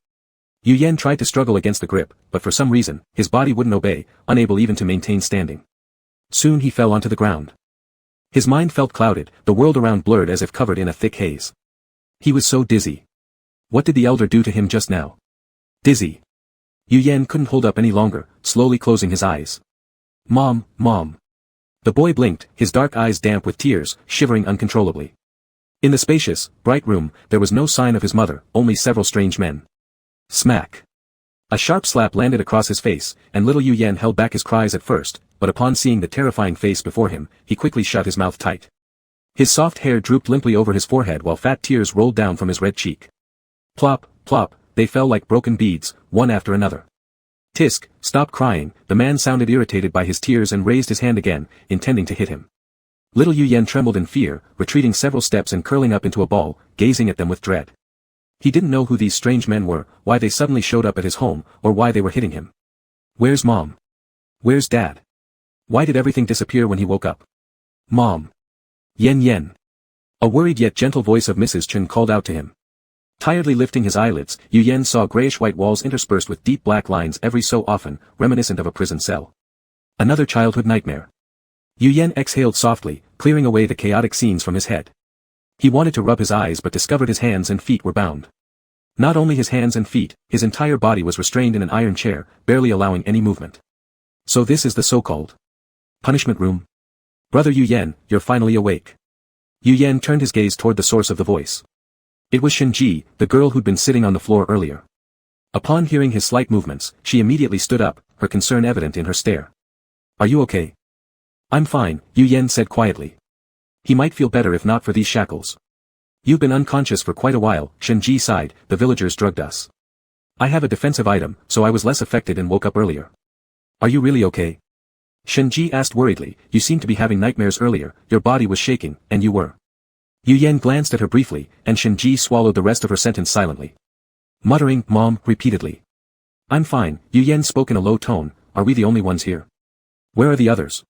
Yu Yan tried to struggle against the grip, but for some reason, his body wouldn't obey, unable even to maintain standing. Soon he fell onto the ground. His mind felt clouded, the world around blurred as if covered in a thick haze. He was so dizzy. What did the elder do to him just now? Dizzy. Yu Yan couldn't hold up any longer, slowly closing his eyes. Mom, Mom. The boy blinked, his dark eyes damp with tears, shivering uncontrollably. In the spacious, bright room, there was no sign of his mother, only several strange men. Smack. A sharp slap landed across his face, and little Yu Yan held back his cries at first, but upon seeing the terrifying face before him, he quickly shut his mouth tight. His soft hair drooped limply over his forehead while fat tears rolled down from his red cheek. Plop, plop, they fell like broken beads, one after another. Tisk, stop crying, the man sounded irritated by his tears and raised his hand again, intending to hit him. Little Yu Yan trembled in fear, retreating several steps and curling up into a ball, gazing at them with dread. He didn't know who these strange men were, why they suddenly showed up at his home, or why they were hitting him. Where's Mom? Where's Dad? Why did everything disappear when he woke up? Mom. Yen. A worried yet gentle voice of Mrs. Chen called out to him. Tiredly lifting his eyelids, Yu Yen saw grayish-white walls interspersed with deep black lines every so often, reminiscent of a prison cell. Another childhood nightmare. Yu Yen exhaled softly, clearing away the chaotic scenes from his head. He wanted to rub his eyes but discovered his hands and feet were bound. Not only his hands and feet, his entire body was restrained in an iron chair, barely allowing any movement. So this is the so-called punishment room? Brother Yu Yen, you're finally awake. Yu Yen turned his gaze toward the source of the voice. It was Shenji, the girl who'd been sitting on the floor earlier. Upon hearing his slight movements, she immediately stood up, her concern evident in her stare. Are you okay? I'm fine, Yu Yen said quietly. He might feel better if not for these shackles. You've been unconscious for quite a while, Shenji sighed, the villagers drugged us. I have a defensive item, so I was less affected and woke up earlier. Are you really okay? Shenji asked worriedly, you seemed to be having nightmares earlier, your body was shaking, and you were. Yu Yen glanced at her briefly, and Shenji swallowed the rest of her sentence silently. Muttering, Mom, repeatedly. I'm fine, Yu Yen spoke in a low tone, are we the only ones here? Where are the others?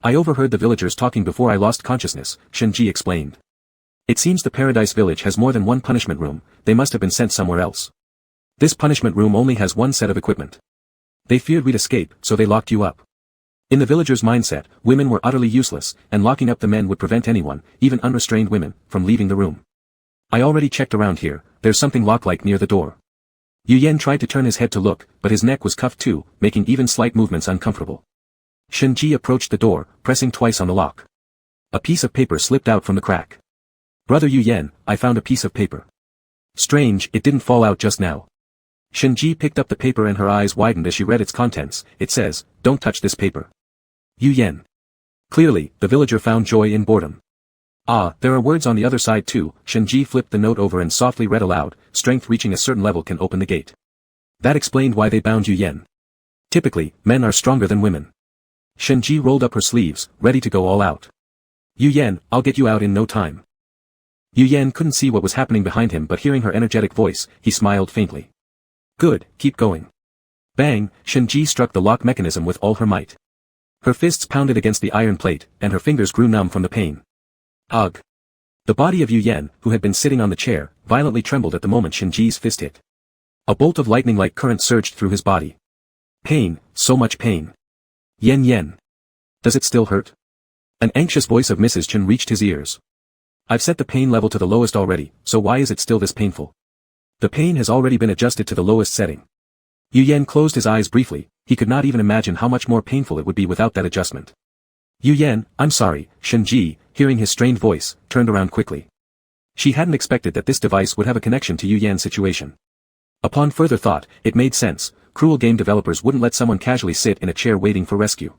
I overheard the villagers talking before I lost consciousness, Shenji explained. It seems the Paradise Village has more than one punishment room, they must have been sent somewhere else. This punishment room only has one set of equipment. They feared we'd escape, so they locked you up. In the villagers' mindset, women were utterly useless, and locking up the men would prevent anyone, even unrestrained women, from leaving the room. I already checked around here, there's something lock-like near the door. Yu Yen tried to turn his head to look, but his neck was cuffed too, making even slight movements uncomfortable. Shenji approached the door, pressing twice on the lock. A piece of paper slipped out from the crack. Brother Yu Yen, I found a piece of paper. Strange, it didn't fall out just now. Shenji picked up the paper and her eyes widened as she read its contents. It says, don't touch this paper. Yu Yen. Clearly, the villager found joy in boredom. Ah, there are words on the other side too. Shenji flipped the note over and softly read aloud, strength reaching a certain level can open the gate. That explained why they bound Yu Yen. Typically, men are stronger than women. Shenji rolled up her sleeves, ready to go all out. Yu Yen, I'll get you out in no time. Yu Yen couldn't see what was happening behind him but hearing her energetic voice, he smiled faintly. Good, keep going. Bang, Shenji struck the lock mechanism with all her might. Her fists pounded against the iron plate, and her fingers grew numb from the pain. Ugh. The body of Yu Yen, who had been sitting on the chair, violently trembled at the moment Shenji's fist hit. A bolt of lightning-like current surged through his body. Pain, so much pain. Yen. Does it still hurt? An anxious voice of Mrs. Chen reached his ears. I've set the pain level to the lowest already, so why is it still this painful? The pain has already been adjusted to the lowest setting. Yu Yen closed his eyes briefly, he could not even imagine how much more painful it would be without that adjustment. Yu Yen, I'm sorry, Shenji, hearing his strained voice, turned around quickly. She hadn't expected that this device would have a connection to Yu Yen's situation. Upon further thought, it made sense, cruel game developers wouldn't let someone casually sit in a chair waiting for rescue.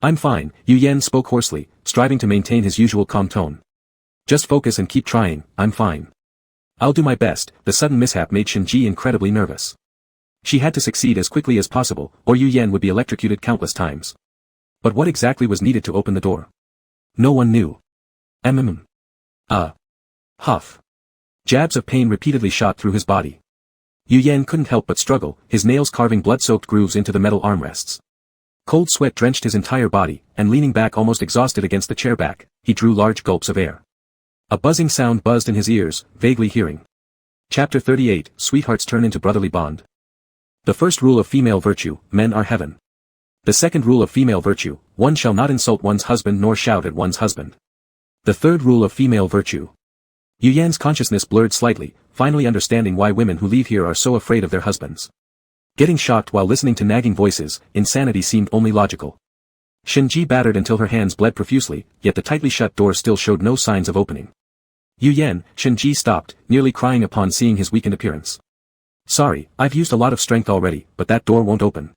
I'm fine, Yu Yen spoke hoarsely, striving to maintain his usual calm tone. Just focus and keep trying, I'm fine. I'll do my best. The sudden mishap made Shenji incredibly nervous. She had to succeed as quickly as possible, or Yu Yen would be electrocuted countless times. But what exactly was needed to open the door? No one knew. Huff. Jabs of pain repeatedly shot through his body. Yu Yen couldn't help but struggle, his nails carving blood-soaked grooves into the metal armrests. Cold sweat drenched his entire body, and leaning back almost exhausted against the chair back, he drew large gulps of air. A buzzing sound buzzed in his ears, vaguely hearing. Chapter 38, Sweethearts Turn into Brotherly Bond. The first rule of female virtue, men are heaven. The second rule of female virtue, one shall not insult one's husband nor shout at one's husband. The third rule of female virtue. Yu Yan's consciousness blurred slightly, finally understanding why women who leave here are so afraid of their husbands. Getting shocked while listening to nagging voices, insanity seemed only logical. Shenji battered until her hands bled profusely, yet the tightly shut door still showed no signs of opening. Yu Yen, Shenji stopped, nearly crying upon seeing his weakened appearance. Sorry, I've used a lot of strength already, but that door won't open.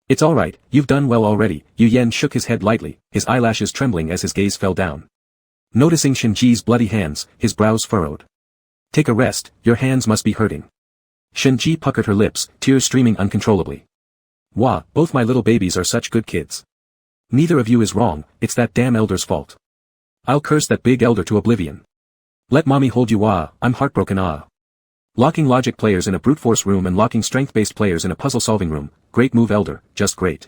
It's alright, you've done well already. Yu Yen shook his head lightly, his eyelashes trembling as his gaze fell down. Noticing Shenji's bloody hands, his brows furrowed. Take a rest, your hands must be hurting. Shenji puckered her lips, tears streaming uncontrollably. Wah, both my little babies are such good kids. Neither of you is wrong, it's that damn elder's fault. I'll curse that big elder to oblivion. Let mommy hold you. I'm heartbroken. Locking logic players in a brute force room and locking strength-based players in a puzzle-solving room, great move elder, just great.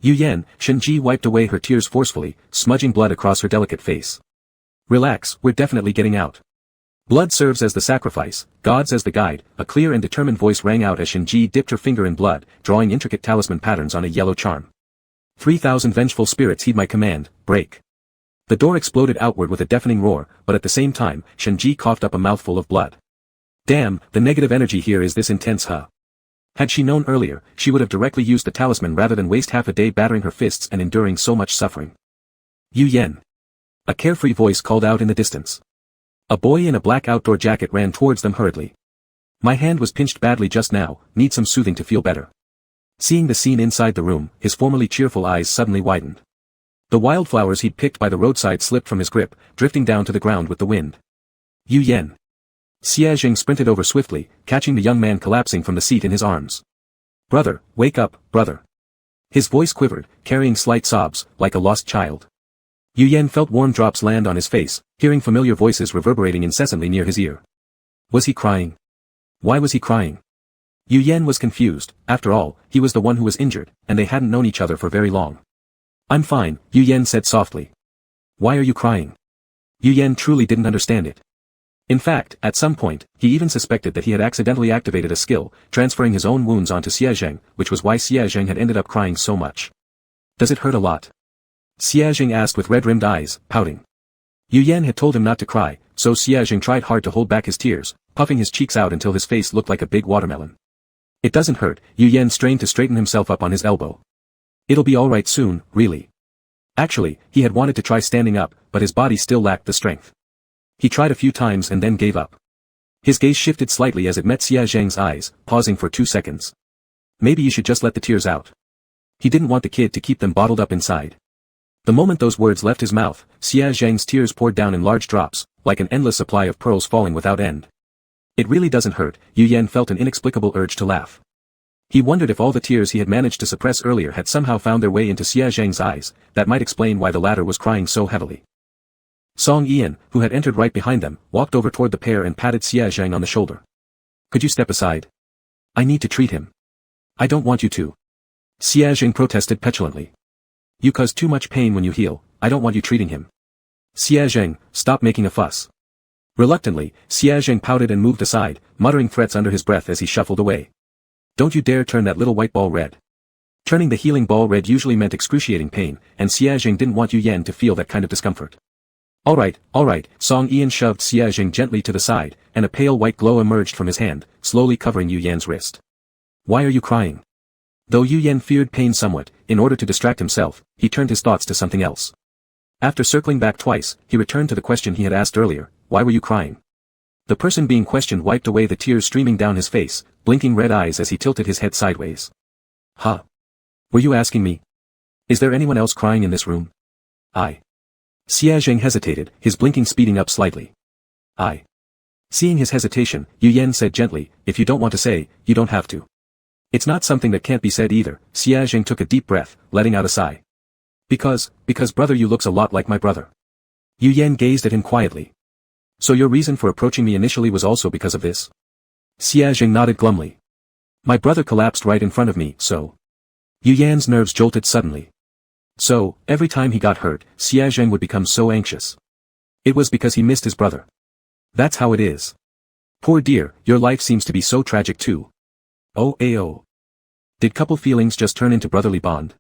Yu Yan, Shenji wiped away her tears forcefully, smudging blood across her delicate face. Relax, we're definitely getting out. Blood serves as the sacrifice, gods as the guide, a clear and determined voice rang out as Shenji dipped her finger in blood, drawing intricate talisman patterns on a yellow charm. 3,000 vengeful spirits heed my command, break. The door exploded outward with a deafening roar, but at the same time, Shenji coughed up a mouthful of blood. Damn, the negative energy here is this intense, huh? Had she known earlier, she would have directly used the talisman rather than waste half a day battering her fists and enduring so much suffering. Yu Yan. A carefree voice called out in the distance. A boy in a black outdoor jacket ran towards them hurriedly. My hand was pinched badly just now, need some soothing to feel better. Seeing the scene inside the room, his formerly cheerful eyes suddenly widened. The wildflowers he'd picked by the roadside slipped from his grip, drifting down to the ground with the wind. Yu Yan. Xie Jing sprinted over swiftly, catching the young man collapsing from the seat in his arms. Brother, wake up, brother. His voice quivered, carrying slight sobs, like a lost child. Yu Yan felt warm drops land on his face, hearing familiar voices reverberating incessantly near his ear. Was he crying? Why was he crying? Yu Yan was confused, after all, he was the one who was injured, and they hadn't known each other for very long. I'm fine, Yu Yan said softly. Why are you crying? Yu Yan truly didn't understand it. In fact, at some point, he even suspected that he had accidentally activated a skill, transferring his own wounds onto Xie Jing, which was why Xie Jing had ended up crying so much. Does it hurt a lot? Xie Jing asked with red-rimmed eyes, pouting. Yu Yan had told him not to cry, so Xie Jing tried hard to hold back his tears, puffing his cheeks out until his face looked like a big watermelon. It doesn't hurt, Yu Yan strained to straighten himself up on his elbow. It'll be alright soon, really. Actually, he had wanted to try standing up, but his body still lacked the strength. He tried a few times and then gave up. His gaze shifted slightly as it met Xie Jing's eyes, pausing for 2 seconds. Maybe you should just let the tears out. He didn't want the kid to keep them bottled up inside. The moment those words left his mouth, Xie Jing's tears poured down in large drops, like an endless supply of pearls falling without end. It really doesn't hurt, Yu Yan felt an inexplicable urge to laugh. He wondered if all the tears he had managed to suppress earlier had somehow found their way into Xie Jing's eyes, that might explain why the latter was crying so heavily. Long Aotian, who had entered right behind them, walked over toward the pair and patted Xie Jing on the shoulder. Could you step aside? I need to treat him. I don't want you to. Xie Jing protested petulantly. You cause too much pain when you heal, I don't want you treating him. Xie Jing, stop making a fuss. Reluctantly, Xie Jing pouted and moved aside, muttering threats under his breath as he shuffled away. Don't you dare turn that little white ball red. Turning the healing ball red usually meant excruciating pain, and Xie Jing didn't want Yu Yan to feel that kind of discomfort. Alright, Long Aotian shoved Xie Jing gently to the side, and a pale white glow emerged from his hand, slowly covering Yu Yan's wrist. Why are you crying? Though Yu Yan feared pain somewhat, in order to distract himself, he turned his thoughts to something else. After circling back twice, he returned to the question he had asked earlier, why were you crying? The person being questioned wiped away the tears streaming down his face, blinking red eyes as he tilted his head sideways. Huh? Were you asking me? Is there anyone else crying in this room? Xie Jing hesitated, his blinking speeding up slightly. Seeing his hesitation, Yu Yan said gently, if you don't want to say, you don't have to. It's not something that can't be said either. Xie Jing took a deep breath, letting out a sigh. Because brother, you looks a lot like my brother. Yu Yan gazed at him quietly. So your reason for approaching me initially was also because of this? Xie Jing nodded glumly. My brother collapsed right in front of me, so. Yu Yan's nerves jolted suddenly. So, every time he got hurt, Xie Jing would become so anxious. It was because he missed his brother. That's how it is. Poor dear, your life seems to be so tragic too. Oh. Did couple feelings just turn into brotherly bond?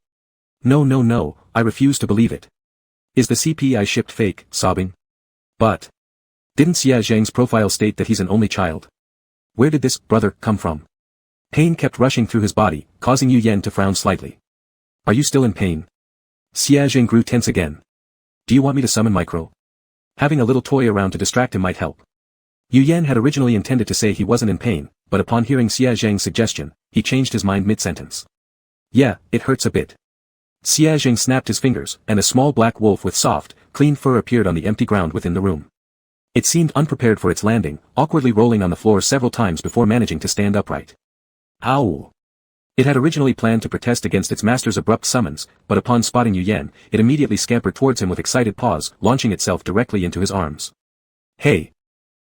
No, I refuse to believe it. Is the CP I shipped fake, sobbing? But. Didn't Xie Jing's profile state that he's an only child? Where did this brother come from? Pain kept rushing through his body, causing Yu Yan to frown slightly. Are you still in pain? Xie Jing grew tense again. Do you want me to summon Micro? Having a little toy around to distract him might help. Yu Yan had originally intended to say he wasn't in pain, but upon hearing Xie Jing's suggestion, he changed his mind mid-sentence. Yeah, it hurts a bit. Xie Jing snapped his fingers, and a small black wolf with soft, clean fur appeared on the empty ground within the room. It seemed unprepared for its landing, awkwardly rolling on the floor several times before managing to stand upright. Ow! It had originally planned to protest against its master's abrupt summons, but upon spotting Yu Yan, it immediately scampered towards him with excited paws, launching itself directly into his arms. Hey!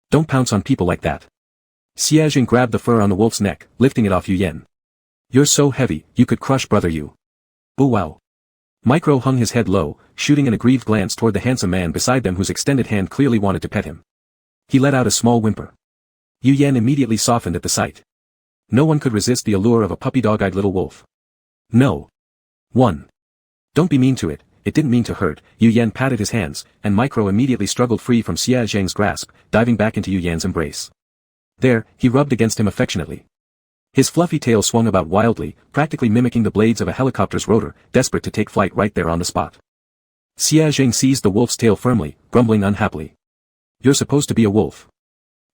Don't pounce on people like that. Xie Jing grabbed the fur on the wolf's neck, lifting it off Yu Yan. You're so heavy, you could crush brother Yu. Oh wow. Micro hung his head low, shooting an aggrieved glance toward the handsome man beside them whose extended hand clearly wanted to pet him. He let out a small whimper. Yu Yan immediately softened at the sight. No one could resist the allure of a puppy dog-eyed little wolf. No. 1. Don't be mean to it, it didn't mean to hurt. Yu Yan patted his hands, and Micro immediately struggled free from Xie Zheng's grasp, diving back into Yu Yan's embrace. There, he rubbed against him affectionately. His fluffy tail swung about wildly, practically mimicking the blades of a helicopter's rotor, desperate to take flight right there on the spot. Xie Zheng seized the wolf's tail firmly, grumbling unhappily. You're supposed to be a wolf.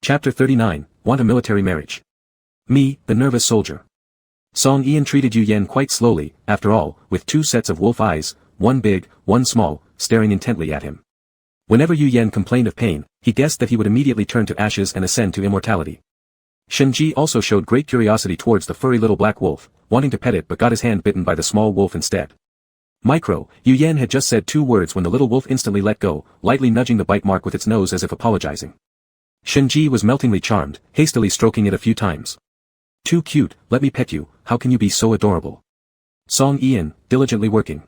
Chapter 39, Want a Military Marriage. Me, the nervous soldier. Song Ian treated Yu Yan quite slowly, after all, with 2 sets of wolf eyes, one big, one small, staring intently at him. Whenever Yu Yan complained of pain, he guessed that he would immediately turn to ashes and ascend to immortality. Shenji also showed great curiosity towards the furry little black wolf, wanting to pet it but got his hand bitten by the small wolf instead. Micro, Yu Yan had just said 2 words when the little wolf instantly let go, lightly nudging the bite mark with its nose as if apologizing. Shenji was meltingly charmed, hastily stroking it a few times. Too cute, let me pet you, how can you be so adorable? Song Ian, diligently working.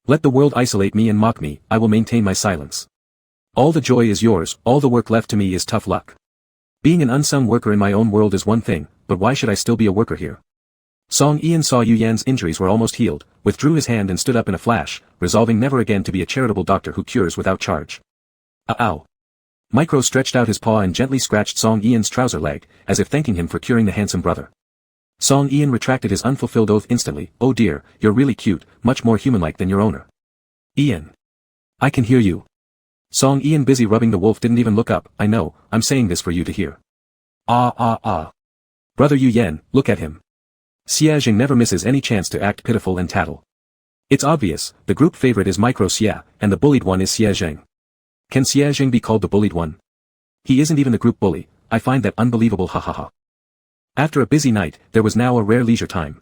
Let the world isolate me and mock me, I will maintain my silence. All the joy is yours, all the work left to me is tough luck. Being an unsung worker in my own world is one thing, but why should I still be a worker here? Song Ian saw Yu Yan's injuries were almost healed, withdrew his hand and stood up in a flash, resolving never again to be a charitable doctor who cures without charge. Ow. Micro stretched out his paw and gently scratched Song Ian's trouser leg, as if thanking him for curing the handsome brother. Song Ian retracted his unfulfilled oath instantly. Oh dear, you're really cute, much more human-like than your owner. Ian. I can hear you. Song Ian busy rubbing the wolf didn't even look up. I know, I'm saying this for you to hear. Ah. Brother Yu Yan, look at him. Xie Jing never misses any chance to act pitiful and tattle. It's obvious, the group favorite is Micro Xie, and the bullied one is Xie Jing. Can Xie Jing be called the bullied one? He isn't even the group bully, I find that unbelievable ha. After a busy night, there was now a rare leisure time.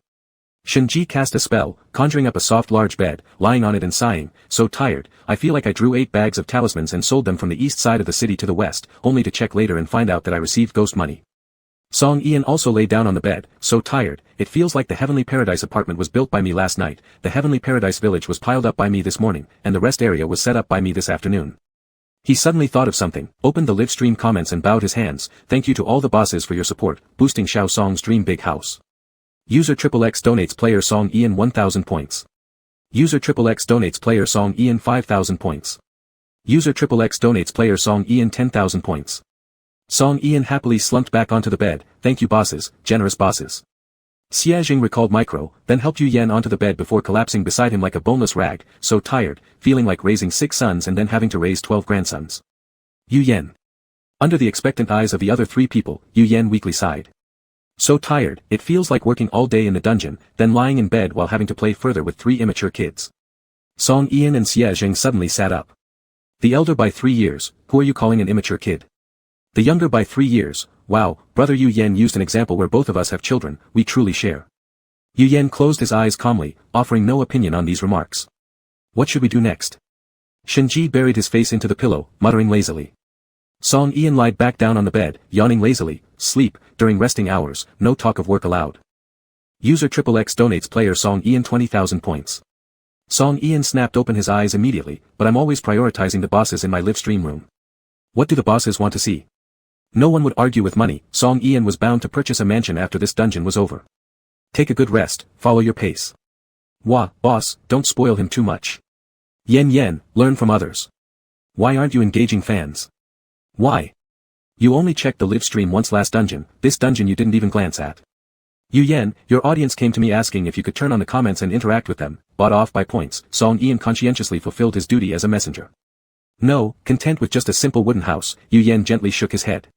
Shenji cast a spell, conjuring up a soft large bed, lying on it and sighing, so tired, I feel like I drew 8 bags of talismans and sold them from the east side of the city to the west, only to check later and find out that I received ghost money. Song Ian also lay down on the bed, so tired, it feels like the Heavenly Paradise apartment was built by me last night, the Heavenly Paradise village was piled up by me this morning, and the rest area was set up by me this afternoon. He suddenly thought of something, opened the live stream comments and bowed his hands. Thank you to all the bosses for your support, boosting Xiao Song's dream big house. User XXX donates player Song Ian 1000 points. User XXX donates player Song Ian 5000 points. User XXX donates player Song Ian 10,000 points. Song Ian happily slumped back onto the bed. Thank you bosses, generous bosses. Xie Jing recalled Micro, then helped Yu Yan onto the bed before collapsing beside him like a boneless rag, so tired, feeling like raising 6 sons and then having to raise 12 grandsons. Yu Yan. Under the expectant eyes of the other 3 people, Yu Yan weakly sighed. So tired, it feels like working all day in the dungeon, then lying in bed while having to play further with 3 immature kids. Song Ian and Xie Jing suddenly sat up. The elder by 3 years, who are you calling an immature kid? The younger by 3 years, wow, brother Yu Yan used an example where both of us have children, we truly share. Yu Yan closed his eyes calmly, offering no opinion on these remarks. What should we do next? Shenji buried his face into the pillow, muttering lazily. Song Ian lied back down on the bed, yawning lazily. Sleep, during resting hours, no talk of work allowed. User XXX donates player Song Ian 20,000 points. Song Ian snapped open his eyes immediately, but I'm always prioritizing the bosses in my live stream room. What do the bosses want to see? No one would argue with money. Song Ian was bound to purchase a mansion after this dungeon was over. Take a good rest, follow your pace. Wah, boss, don't spoil him too much. Yen, learn from others. Why aren't you engaging fans? Why? You only checked the live stream once last dungeon, this dungeon you didn't even glance at. Yu Yan, your audience came to me asking if you could turn on the comments and interact with them, bought off by points. Song Ian conscientiously fulfilled his duty as a messenger. No, content with just a simple wooden house, Yu Yan gently shook his head.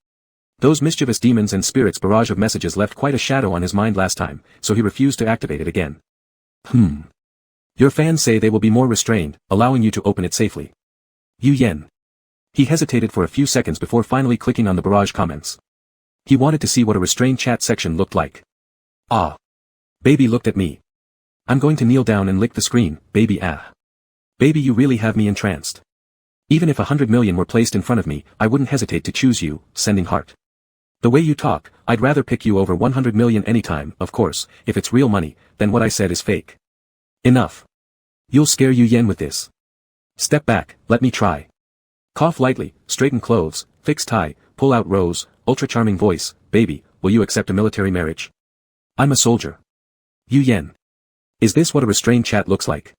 Those mischievous demons and spirits' barrage of messages left quite a shadow on his mind last time, so he refused to activate it again. Your fans say they will be more restrained, allowing you to open it safely. Yu Yan. He hesitated for a few seconds before finally clicking on the barrage comments. He wanted to see what a restrained chat section looked like. Ah. Baby looked at me. I'm going to kneel down and lick the screen, baby ah. Baby you really have me entranced. Even if 100 million were placed in front of me, I wouldn't hesitate to choose you, sending heart. The way you talk, I'd rather pick you over 100 million anytime, of course, if it's real money, then what I said is fake. Enough. You'll scare Yu Yan with this. Step back, let me try. Cough lightly, straighten clothes, fix tie, pull out rose, ultra-charming voice, baby, will you accept a military marriage? I'm a soldier. Yu Yan. Is this what a restrained chat looks like?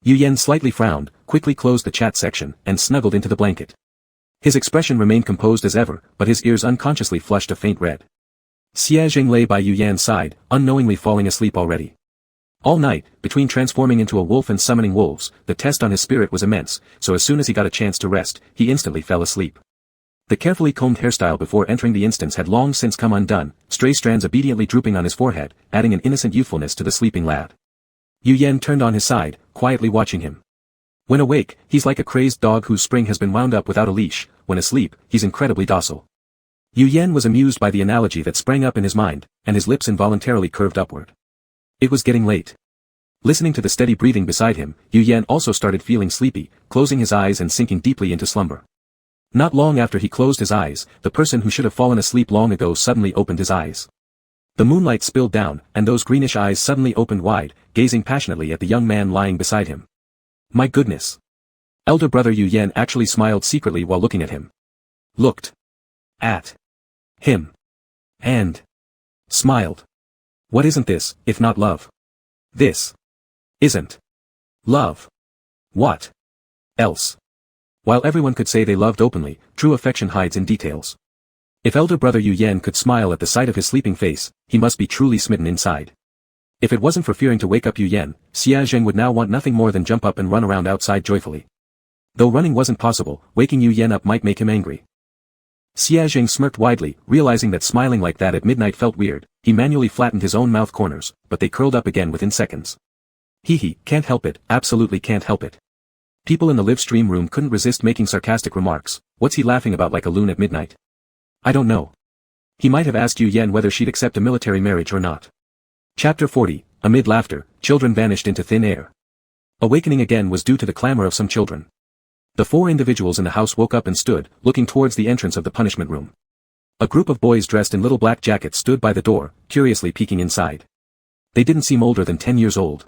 Yu Yan slightly frowned, quickly closed the chat section, and snuggled into the blanket. His expression remained composed as ever, but his ears unconsciously flushed a faint red. Xia Zheng lay by Yu Yan's side, unknowingly falling asleep already. All night, between transforming into a wolf and summoning wolves, the test on his spirit was immense, so as soon as he got a chance to rest, he instantly fell asleep. The carefully combed hairstyle before entering the instance had long since come undone, stray strands obediently drooping on his forehead, adding an innocent youthfulness to the sleeping lad. Yu Yan turned on his side, quietly watching him. When awake, he's like a crazed dog whose spring has been wound up without a leash, when asleep, he's incredibly docile. Yu Yan was amused by the analogy that sprang up in his mind, and his lips involuntarily curved upward. It was getting late. Listening to the steady breathing beside him, Yu Yan also started feeling sleepy, closing his eyes and sinking deeply into slumber. Not long after he closed his eyes, the person who should have fallen asleep long ago suddenly opened his eyes. The moonlight spilled down, and those greenish eyes suddenly opened wide, gazing passionately at the young man lying beside him. My goodness! Elder brother Yu Yan actually smiled secretly while looking at him. Looked at him. And smiled. What isn't this, if not love? This isn't love. What else? While everyone could say they loved openly, true affection hides in details. If elder brother Yu Yan could smile at the sight of his sleeping face, he must be truly smitten inside. If it wasn't for fearing to wake up Yu Yan, Xia Zheng would now want nothing more than jump up and run around outside joyfully. Though running wasn't possible, waking Yu Yan up might make him angry. Xia Zheng smirked widely, realizing that smiling like that at midnight felt weird. He manually flattened his own mouth corners, but they curled up again within seconds. Hee, can't help it, absolutely can't help it. People in the live stream room couldn't resist making sarcastic remarks. What's he laughing about like a loon at midnight? I don't know. He might have asked Yu Yan whether she'd accept a military marriage or not. Chapter 40, amid laughter, children vanished into thin air. Awakening again was due to the clamor of some children. The four individuals in the house woke up and stood, looking towards the entrance of the punishment room. A group of boys dressed in little black jackets stood by the door, curiously peeking inside. They didn't seem older than 10 years old.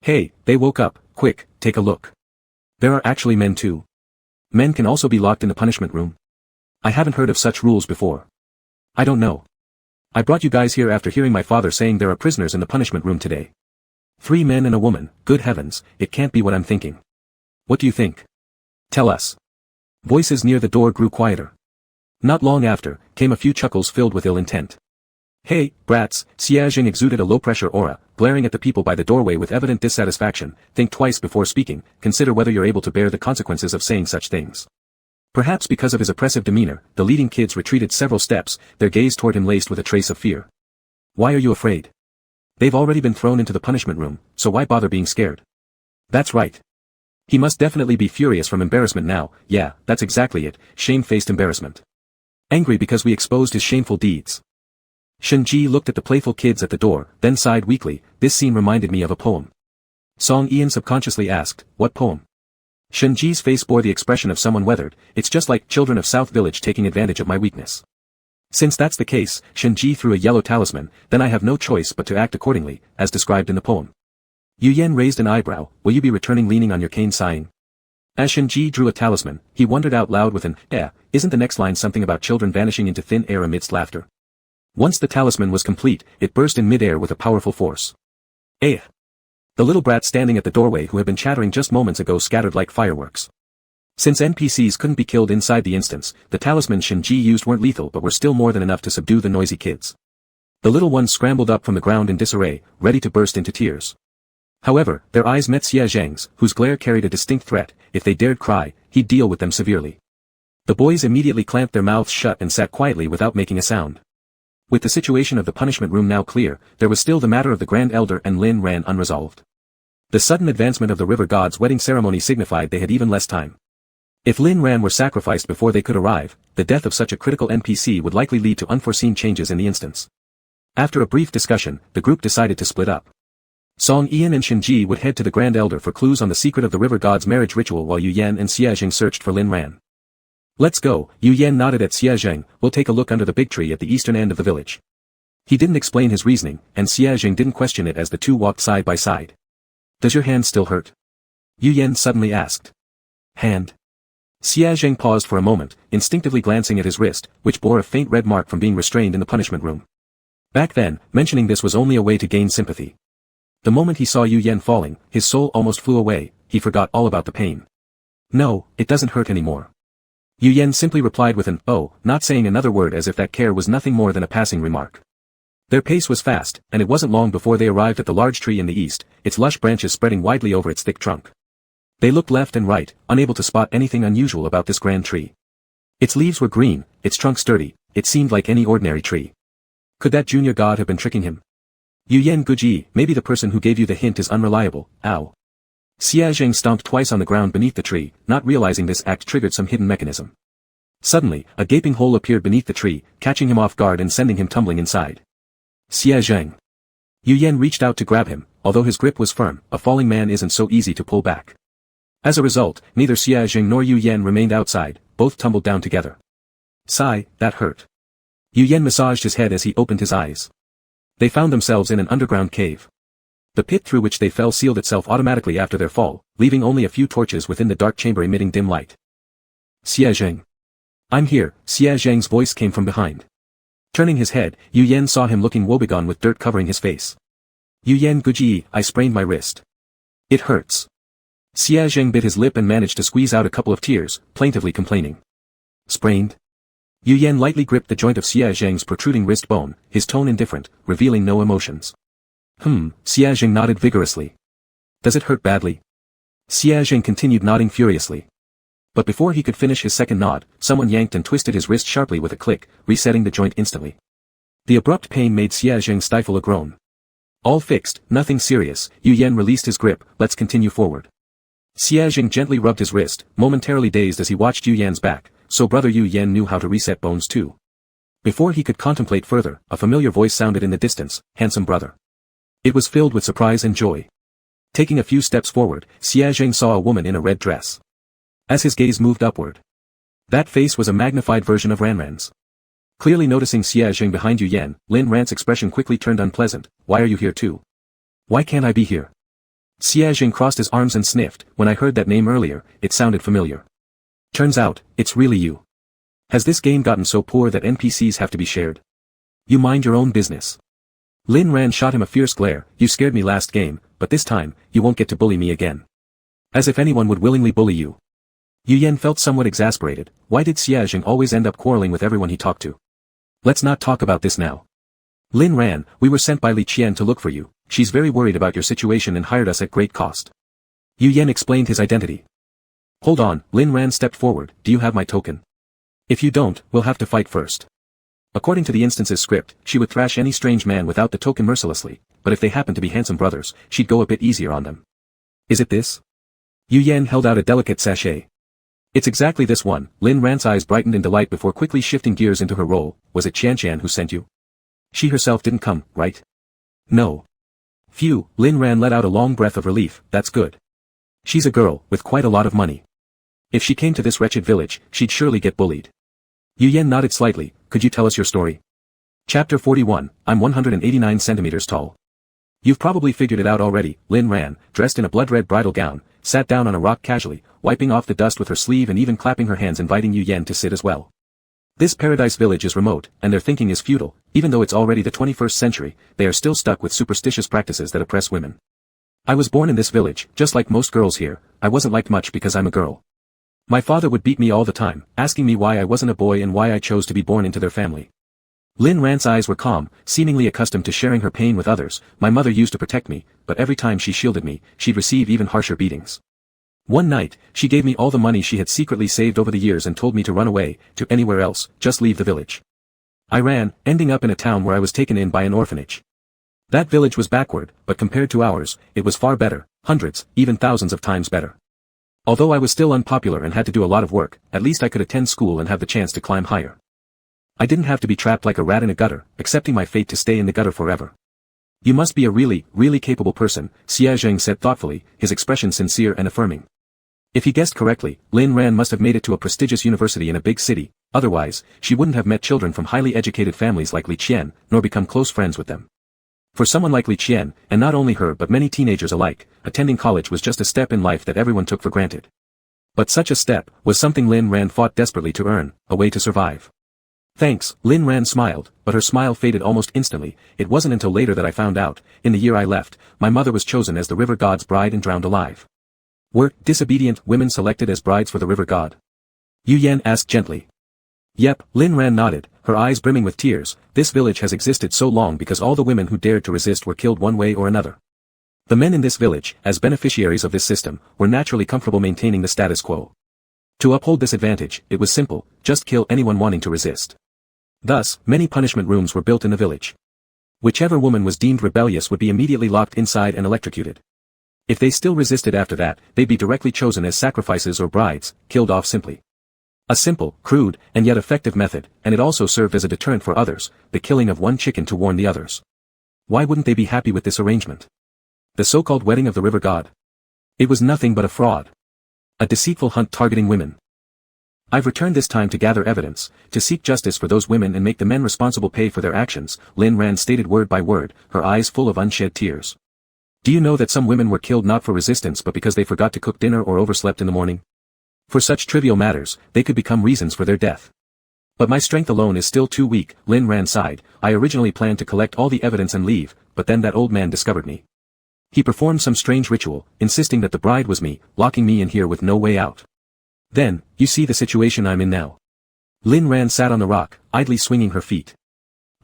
Hey, they woke up, quick, take a look. There are actually men too. Men can also be locked in the punishment room. I haven't heard of such rules before. I don't know. I brought you guys here after hearing my father saying there are prisoners in the punishment room today. 3 men and a woman, good heavens, it can't be what I'm thinking. What do you think? Tell us. Voices near the door grew quieter. Not long after, came a few chuckles filled with ill intent. Hey, brats, Xia Zheng exuded a low-pressure aura, glaring at the people by the doorway with evident dissatisfaction. Think twice before speaking, consider whether you're able to bear the consequences of saying such things. Perhaps because of his oppressive demeanor, the leading kids retreated several steps, their gaze toward him laced with a trace of fear. Why are you afraid? They've already been thrown into the punishment room, so why bother being scared? That's right. He must definitely be furious from embarrassment now. Yeah, that's exactly it, shame-faced embarrassment. Angry because we exposed his shameful deeds. Shenji looked at the playful kids at the door, then sighed weakly. This scene reminded me of a poem. Long Aotian subconsciously asked, what poem? Shenji's face bore the expression of someone weathered. It's just like children of South Village taking advantage of my weakness. Since that's the case, Shenji threw a yellow talisman, then I have no choice but to act accordingly, as described in the poem. Yu Yan raised an eyebrow. Will you be returning leaning on your cane sighing? As Shenji drew a talisman, he wondered out loud with an, isn't the next line something about children vanishing into thin air amidst laughter? Once the talisman was complete, it burst in mid-air with a powerful force. The little brat standing at the doorway who had been chattering just moments ago scattered like fireworks. Since NPCs couldn't be killed inside the instance, the talisman Shenji used weren't lethal but were still more than enough to subdue the noisy kids. The little ones scrambled up from the ground in disarray, ready to burst into tears. However, their eyes met Xia Zheng's, whose glare carried a distinct threat. If they dared cry, he'd deal with them severely. The boys immediately clamped their mouths shut and sat quietly without making a sound. With the situation of the punishment room now clear, there was still the matter of the Grand Elder and Lin Ran unresolved. The sudden advancement of the river god's wedding ceremony signified they had even less time. If Lin Ran were sacrificed before they could arrive, the death of such a critical NPC would likely lead to unforeseen changes in the instance. After a brief discussion, the group decided to split up. Long Aotian and Shenji would head to the Grand Elder for clues on the secret of the river god's marriage ritual while Yu Yan and Xia Zheng searched for Lin Ran. Let's go. Yu Yan nodded at Xia Zheng. We'll take a look under the big tree at the eastern end of the village. He didn't explain his reasoning, and Xia Zheng didn't question it as the two walked side by side. Does your hand still hurt? Yu Yan suddenly asked. Hand? Xia Zheng paused for a moment, instinctively glancing at his wrist, which bore a faint red mark from being restrained in the punishment room. Back then, mentioning this was only a way to gain sympathy. The moment he saw Yu Yan falling, his soul almost flew away, he forgot all about the pain. No, it doesn't hurt anymore. Yu Yan simply replied with an, oh, not saying another word as if that care was nothing more than a passing remark. Their pace was fast, and it wasn't long before they arrived at the large tree in the east, its lush branches spreading widely over its thick trunk. They looked left and right, unable to spot anything unusual about this grand tree. Its leaves were green, its trunk sturdy, it seemed like any ordinary tree. Could that junior god have been tricking him? Yu Yan Guji, maybe the person who gave you the hint is unreliable, ow. Xia Zheng stomped twice on the ground beneath the tree, not realizing this act triggered some hidden mechanism. Suddenly, a gaping hole appeared beneath the tree, catching him off guard and sending him tumbling inside. Xia Zheng. Yu Yan reached out to grab him, although his grip was firm, a falling man isn't so easy to pull back. As a result, neither Xia Zheng nor Yu Yan remained outside, both tumbled down together. Sigh, that hurt. Yu Yan massaged his head as he opened his eyes. They found themselves in an underground cave. The pit through which they fell sealed itself automatically after their fall, leaving only a few torches within the dark chamber emitting dim light. Xia Zheng. I'm here, Xia Zheng's voice came from behind. Turning his head, Yu Yan saw him looking woebegone with dirt covering his face. Yu Yan Guji, I sprained my wrist. It hurts. Xia Zheng bit his lip and managed to squeeze out a couple of tears, plaintively complaining. Sprained? Yu Yan lightly gripped the joint of Xia Zheng's protruding wrist bone, his tone indifferent, revealing no emotions. Xia Zheng nodded vigorously. Does it hurt badly? Xia Zheng continued nodding furiously. But before he could finish his second nod, someone yanked and twisted his wrist sharply with a click, resetting the joint instantly. The abrupt pain made Xia Zheng stifle a groan. All fixed, nothing serious, Yu Yan released his grip, let's continue forward. Xia Zheng gently rubbed his wrist, momentarily dazed as he watched Yu Yan's back, so brother Yu Yan knew how to reset bones too. Before he could contemplate further, a familiar voice sounded in the distance, handsome brother. It was filled with surprise and joy. Taking a few steps forward, Xia Zheng saw a woman in a red dress. As his gaze moved upward, that face was a magnified version of Ranran's. Clearly noticing Xia Zheng behind Yu Yan, Lin Ran's expression quickly turned unpleasant. Why are you here too? Why can't I be here? Xia Zheng crossed his arms and sniffed. When I heard that name earlier, it sounded familiar. Turns out, it's really you. Has this game gotten so poor that NPCs have to be shared? You mind your own business. Lin Ran shot him a fierce glare. You scared me last game, but this time, you won't get to bully me again. As if anyone would willingly bully you. Yu Yan felt somewhat exasperated. Why did Xia Zheng always end up quarreling with everyone he talked to? Let's not talk about this now. Lin Ran, we were sent by Li Qian to look for you. She's very worried about your situation and hired us at great cost. Yu Yan explained his identity. Hold on, Lin Ran stepped forward. Do you have my token? If you don't, we'll have to fight first. According to the instance's script, she would thrash any strange man without the token mercilessly, but if they happen to be handsome brothers, she'd go a bit easier on them. Is it this? Yu Yan held out a delicate sachet. It's exactly this one. Lin Ran's eyes brightened in delight before quickly shifting gears into her role. Was it Qian who sent you? She herself didn't come, right? No. Phew, Lin Ran let out a long breath of relief. That's good. She's a girl, with quite a lot of money. If she came to this wretched village, she'd surely get bullied. Yu Yan nodded slightly. Could you tell us your story? Chapter 41, I'm 189 centimeters tall. You've probably figured it out already. Lin Ran, dressed in a blood-red bridal gown, sat down on a rock casually, wiping off the dust with her sleeve and even clapping her hands inviting Yu Yan to sit as well. This paradise village is remote, and their thinking is futile. Even though it's already the 21st century, they are still stuck with superstitious practices that oppress women. I was born in this village, just like most girls here. I wasn't liked much because I'm a girl. My father would beat me all the time, asking me why I wasn't a boy and why I chose to be born into their family. Lin Ran's eyes were calm, seemingly accustomed to sharing her pain with others. My mother used to protect me, but every time she shielded me, she'd receive even harsher beatings. One night, she gave me all the money she had secretly saved over the years and told me to run away, to anywhere else, just leave the village. I ran, ending up in a town where I was taken in by an orphanage. That village was backward, but compared to ours, it was far better, hundreds, even thousands of times better. Although I was still unpopular and had to do a lot of work, at least I could attend school and have the chance to climb higher. I didn't have to be trapped like a rat in a gutter, accepting my fate to stay in the gutter forever. You must be a really, really capable person, Xia Zheng said thoughtfully, his expression sincere and affirming. If he guessed correctly, Lin Ran must have made it to a prestigious university in a big city, otherwise, she wouldn't have met children from highly educated families like Li Qian, nor become close friends with them. For someone like Li Qian, and not only her but many teenagers alike, attending college was just a step in life that everyone took for granted. But such a step was something Lin Ran fought desperately to earn, a way to survive. Thanks, Lin Ran smiled, but her smile faded almost instantly. It wasn't until later that I found out, in the year I left, my mother was chosen as the river god's bride and drowned alive. Were disobedient women selected as brides for the river god? Yu Yan asked gently. Yep, Lin Ran nodded, her eyes brimming with tears. This village has existed so long because all the women who dared to resist were killed one way or another. The men in this village, as beneficiaries of this system, were naturally comfortable maintaining the status quo. To uphold this advantage, it was simple, just kill anyone wanting to resist. Thus, many punishment rooms were built in the village. Whichever woman was deemed rebellious would be immediately locked inside and electrocuted. If they still resisted after that, they'd be directly chosen as sacrifices or brides, killed off simply. A simple, crude, and yet effective method, and it also served as a deterrent for others, the killing of one chicken to warn the others. Why wouldn't they be happy with this arrangement? The so-called wedding of the river god? It was nothing but a fraud. A deceitful hunt targeting women. I've returned this time to gather evidence, to seek justice for those women and make the men responsible pay for their actions, Lin Ran stated word by word, her eyes full of unshed tears. Do you know that some women were killed not for resistance but because they forgot to cook dinner or overslept in the morning? For such trivial matters, they could become reasons for their death. But my strength alone is still too weak, Lin Ran sighed. I originally planned to collect all the evidence and leave, but then that old man discovered me. He performed some strange ritual, insisting that the bride was me, locking me in here with no way out. Then, you see the situation I'm in now. Lin Ran sat on the rock, idly swinging her feet.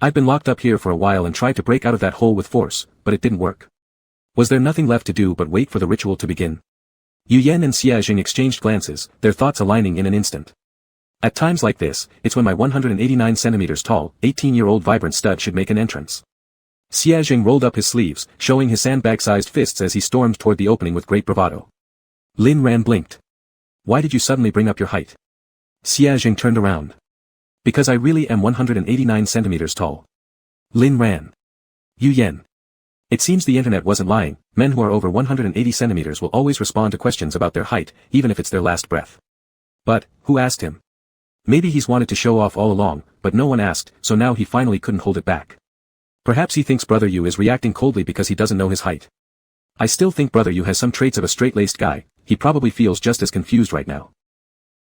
I've been locked up here for a while and tried to break out of that hole with force, but it didn't work. Was there nothing left to do but wait for the ritual to begin? Yu Yan and Xiajing exchanged glances, their thoughts aligning in an instant. At times like this, it's when my 189 centimeters tall, 18-year-old vibrant stud should make an entrance. Xiajing rolled up his sleeves, showing his sandbag-sized fists as he stormed toward the opening with great bravado. Lin Ran blinked. Why did you suddenly bring up your height? Xiajing turned around. Because I really am 189 centimeters tall. Lin Ran. Yu Yan. It seems the internet wasn't lying, men who are over 180 centimeters will always respond to questions about their height, even if it's their last breath. But, who asked him? Maybe he's wanted to show off all along, but no one asked, so now he finally couldn't hold it back. Perhaps he thinks Brother Yu is reacting coldly because he doesn't know his height. I still think Brother Yu has some traits of a straight-laced guy, he probably feels just as confused right now.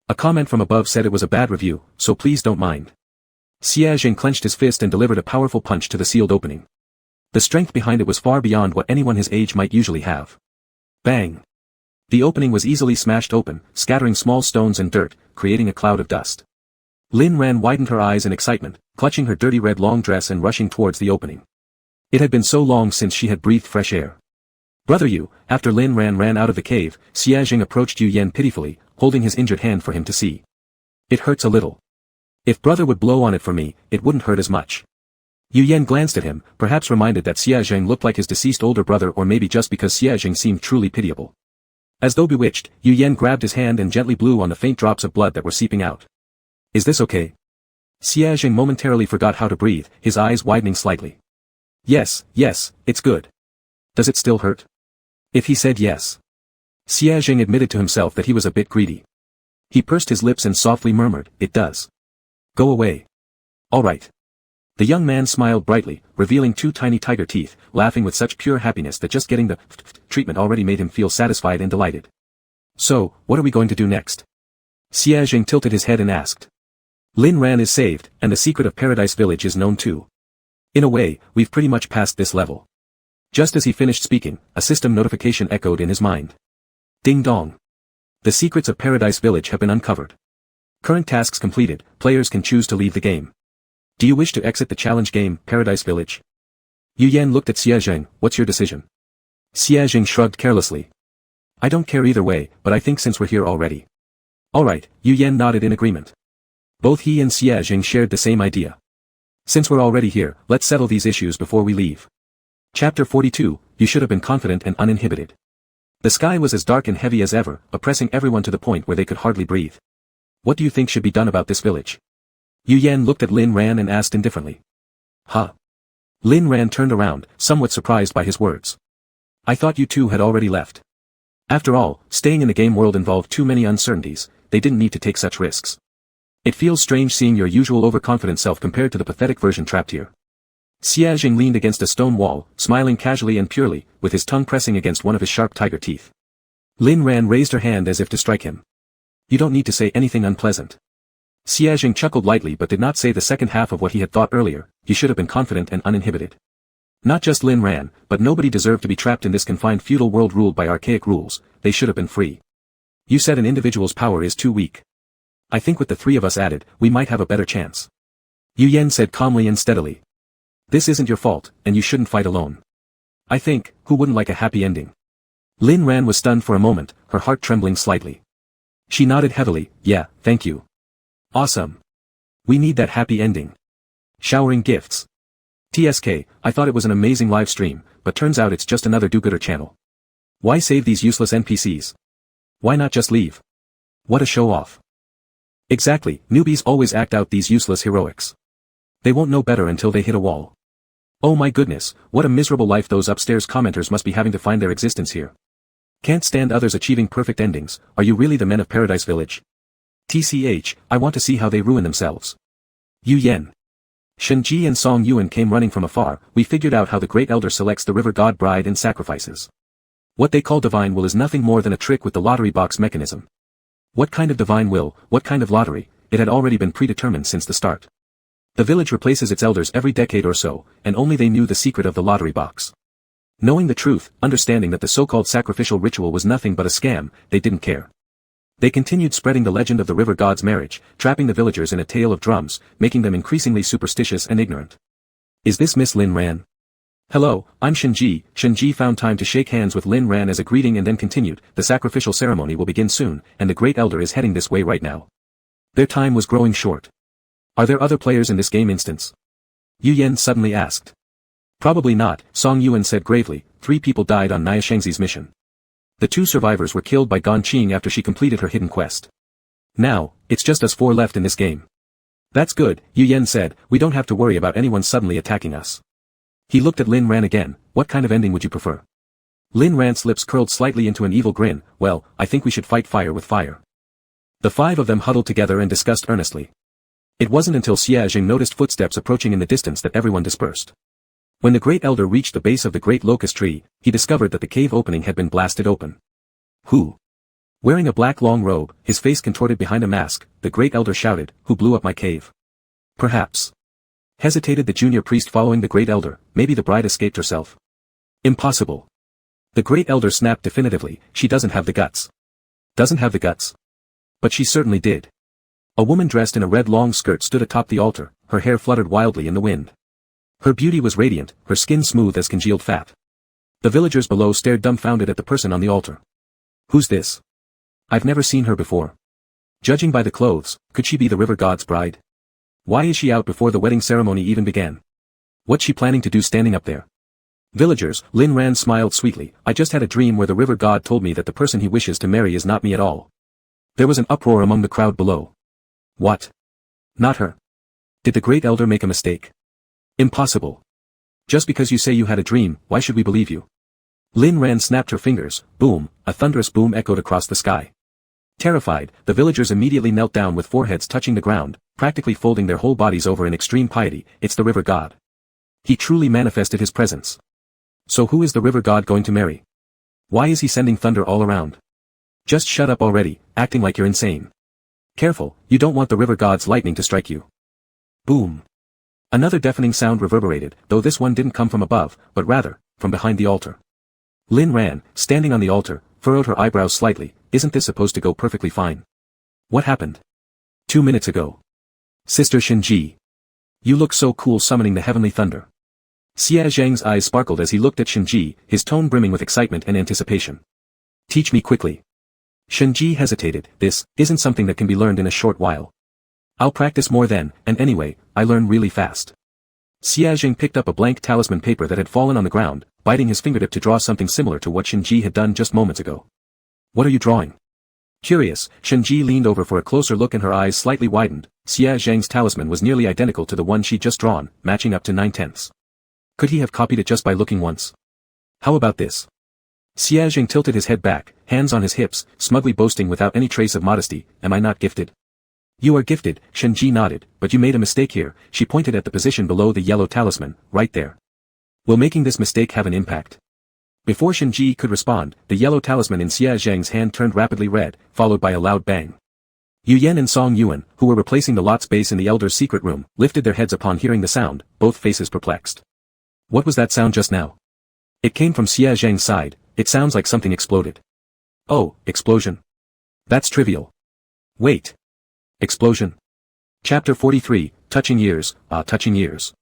A comment from above said it was a bad review, so please don't mind. Xiajing clenched his fist and delivered a powerful punch to the sealed opening. The strength behind it was far beyond what anyone his age might usually have. Bang! The opening was easily smashed open, scattering small stones and dirt, creating a cloud of dust. Lin Ran widened her eyes in excitement, clutching her dirty red long dress and rushing towards the opening. It had been so long since she had breathed fresh air. Brother Yu, after Lin Ran ran out of the cave, Xiajing approached Yu Yan pitifully, holding his injured hand for him to see. It hurts a little. If brother would blow on it for me, it wouldn't hurt as much. Yu Yan glanced at him, perhaps reminded that Xiajing looked like his deceased older brother or maybe just because Xiajing seemed truly pitiable. As though bewitched, Yu Yan grabbed his hand and gently blew on the faint drops of blood that were seeping out. Is this okay? Xiajing momentarily forgot how to breathe, his eyes widening slightly. Yes, it's good. Does it still hurt? If he said yes. Xiajing admitted to himself that he was a bit greedy. He pursed his lips and softly murmured, it does. Go away. All right. The young man smiled brightly, revealing two tiny tiger teeth, laughing with such pure happiness that just getting the treatment already made him feel satisfied and delighted. So, what are we going to do next? Xiajing tilted his head and asked. Lin Ran is saved, and the secret of Paradise Village is known too. In a way, we've pretty much passed this level. Just as he finished speaking, a system notification echoed in his mind. Ding dong. The secrets of Paradise Village have been uncovered. Current tasks completed, players can choose to leave the game. Do you wish to exit the challenge game, Paradise Village? Yu Yan looked at Xiajing, what's your decision? Xiajing shrugged carelessly. I don't care either way, but I think since we're here already. Alright, Yu Yan nodded in agreement. Both he and Xiajing shared the same idea. Since we're already here, let's settle these issues before we leave. Chapter 42, you should have been confident and uninhibited. The sky was as dark and heavy as ever, oppressing everyone to the point where they could hardly breathe. What do you think should be done about this village? Yu Yan looked at Lin Ran and asked indifferently. Huh? Lin Ran turned around, somewhat surprised by his words. I thought you two had already left. After all, staying in the game world involved too many uncertainties, they didn't need to take such risks. It feels strange seeing your usual overconfident self compared to the pathetic version trapped here. Xia Jing leaned against a stone wall, smiling casually and purely, with his tongue pressing against one of his sharp tiger teeth. Lin Ran raised her hand as if to strike him. You don't need to say anything unpleasant. Xia Jing chuckled lightly but did not say the second half of what he had thought earlier. He should have been confident and uninhibited. Not just Lin Ran, but nobody deserved to be trapped in this confined feudal world ruled by archaic rules. They should have been free. You said an individual's power is too weak. I think with the three of us added, we might have a better chance. Yu Yen said calmly and steadily. This isn't your fault, and you shouldn't fight alone. I think, who wouldn't like a happy ending? Lin Ran was stunned for a moment, her heart trembling slightly. She nodded heavily, yeah, thank you. Awesome. We need that happy ending. Showering gifts. TSK, I thought it was an amazing live stream, but turns out it's just another do-gooder channel. Why save these useless NPCs? Why not just leave? What a show-off. Exactly, newbies always act out these useless heroics. They won't know better until they hit a wall. Oh my goodness, what a miserable life those upstairs commenters must be having to find their existence here. Can't stand others achieving perfect endings. Are you really the men of Paradise Village? TCH, I want to see how they ruin themselves. Yu Yen. Shenji and Song Yuan came running from afar. We figured out how the Great Elder selects the river god bride and sacrifices. What they call divine will is nothing more than a trick with the lottery box mechanism. What kind of divine will, what kind of lottery? It had already been predetermined since the start. The village replaces its elders every decade or so, and only they knew the secret of the lottery box. Knowing the truth, understanding that the so-called sacrificial ritual was nothing but a scam, they didn't care. They continued spreading the legend of the river god's marriage, trapping the villagers in a tale of drums, making them increasingly superstitious and ignorant. Is this Miss Lin Ran? Hello, I'm Shenji. Shenji found time to shake hands with Lin Ran as a greeting and then continued, the sacrificial ceremony will begin soon, and the Great Elder is heading this way right now. Their time was growing short. Are there other players in this game instance? Yu Yen suddenly asked. Probably not, Song Yuan said gravely. 3 people died on Nia Shengzi's mission. The 2 survivors were killed by Gan Qing after she completed her hidden quest. Now, it's just us 4 left in this game. That's good, Yu Yen said, we don't have to worry about anyone suddenly attacking us. He looked at Lin Ran again. What kind of ending would you prefer? Lin Ran's lips curled slightly into an evil grin. Well, I think we should fight fire with fire. The 5 of them huddled together and discussed earnestly. It wasn't until Xia Jing noticed footsteps approaching in the distance that everyone dispersed. When the Great Elder reached the base of the Great Locust Tree, he discovered that the cave opening had been blasted open. Who? Wearing a black long robe, his face contorted behind a mask, the Great Elder shouted, who blew up my cave? Perhaps. Hesitated the junior priest following the Great Elder, maybe the bride escaped herself. Impossible. The Great Elder snapped definitively, she doesn't have the guts. Doesn't have the guts. But she certainly did. A woman dressed in a red long skirt stood atop the altar, her hair fluttered wildly in the wind. Her beauty was radiant, her skin smooth as congealed fat. The villagers below stared dumbfounded at the person on the altar. Who's this? I've never seen her before. Judging by the clothes, could she be the river god's bride? Why is she out before the wedding ceremony even began? What's she planning to do standing up there? Villagers, Lin Ran smiled sweetly, I just had a dream where the river god told me that the person he wishes to marry is not me at all. There was an uproar among the crowd below. What? Not her. Did the Great Elder make a mistake? Impossible. Just because you say you had a dream, why should we believe you? Lin Ran snapped her fingers, boom, a thunderous boom echoed across the sky. Terrified, the villagers immediately knelt down with foreheads touching the ground, practically folding their whole bodies over in extreme piety. It's the river god. He truly manifested his presence. So who is the river god going to marry? Why is he sending thunder all around? Just shut up already, acting like you're insane. Careful, you don't want the river god's lightning to strike you. Boom. Another deafening sound reverberated, though this one didn't come from above, but rather, from behind the altar. Lin Ran, standing on the altar, furrowed her eyebrows slightly. Isn't this supposed to go perfectly fine? What happened? 2 minutes ago. Sister Shenji. You look so cool summoning the heavenly thunder. Xia Zhang's eyes sparkled as he looked at Shenji, his tone brimming with excitement and anticipation. Teach me quickly. Shenji hesitated. This isn't something that can be learned in a short while. I'll practice more then, and anyway, I learn really fast. Xia Jing picked up a blank talisman paper that had fallen on the ground, biting his fingertip to draw something similar to what Shenji had done just moments ago. What are you drawing? Curious, Shenji leaned over for a closer look and her eyes slightly widened. Xia Zhang's talisman was nearly identical to the one she'd just drawn, matching up to 9/10. Could he have copied it just by looking once? How about this? Xia Zheng tilted his head back, hands on his hips, smugly boasting without any trace of modesty, am I not gifted? You are gifted, Shen Ji nodded, but you made a mistake here, she pointed at the position below the yellow talisman, right there. Will making this mistake have an impact? Before Shen Ji could respond, the yellow talisman in Xia Zheng's hand turned rapidly red, followed by a loud bang. Yu Yan and Song Yuan, who were replacing the lot's base in the Elder's secret room, lifted their heads upon hearing the sound, both faces perplexed. What was that sound just now? It came from Xia Zheng's side, it sounds like something exploded. Oh, explosion. That's trivial. Wait. Explosion. Chapter 43, Touching Years, touching years.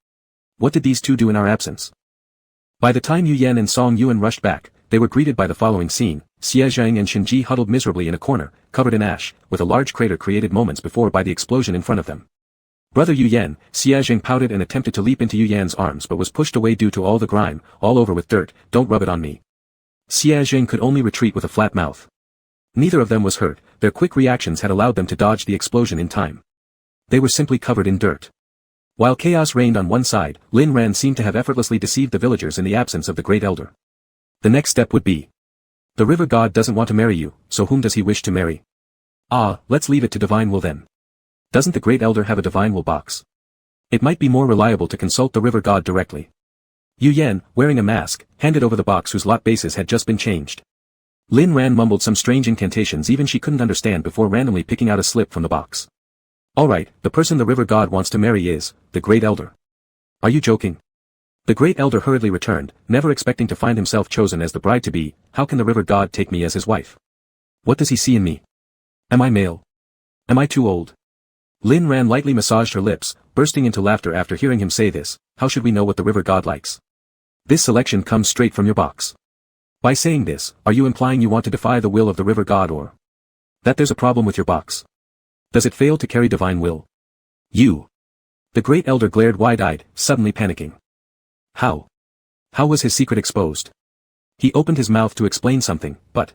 What did these two do in our absence? By the time Yu Yan and Song Yuan rushed back, they were greeted by the following scene. Xia Zheng and Shen Ji huddled miserably in a corner, covered in ash, with a large crater created moments before by the explosion in front of them. Brother Yu Yan, Xia Zheng pouted and attempted to leap into Yu Yan's arms but was pushed away due to all the grime, all over with dirt, don't rub it on me. Xia Zheng could only retreat with a flat mouth. Neither of them was hurt, their quick reactions had allowed them to dodge the explosion in time. They were simply covered in dirt. While chaos reigned on one side, Lin Ran seemed to have effortlessly deceived the villagers in the absence of the Great Elder. The next step would be. The river god doesn't want to marry you, so whom does he wish to marry? Let's leave it to divine will then. Doesn't the Great Elder have a divine will box? It might be more reliable to consult the river god directly. Yu Yan, wearing a mask, handed over the box whose lot bases had just been changed. Lin Ran mumbled some strange incantations even she couldn't understand before randomly picking out a slip from the box. Alright, the person the river god wants to marry is, the Great Elder. Are you joking? The Great Elder hurriedly returned, never expecting to find himself chosen as the bride-to-be. How can the river god take me as his wife? What does he see in me? Am I male? Am I too old? Lin Ran lightly massaged her lips, bursting into laughter after hearing him say this. How should we know what the river god likes? This selection comes straight from your box. By saying this, are you implying you want to defy the will of the river god or that there's a problem with your box? Does it fail to carry divine will? You. The Great Elder glared wide-eyed, suddenly panicking. How? How was his secret exposed? He opened his mouth to explain something, but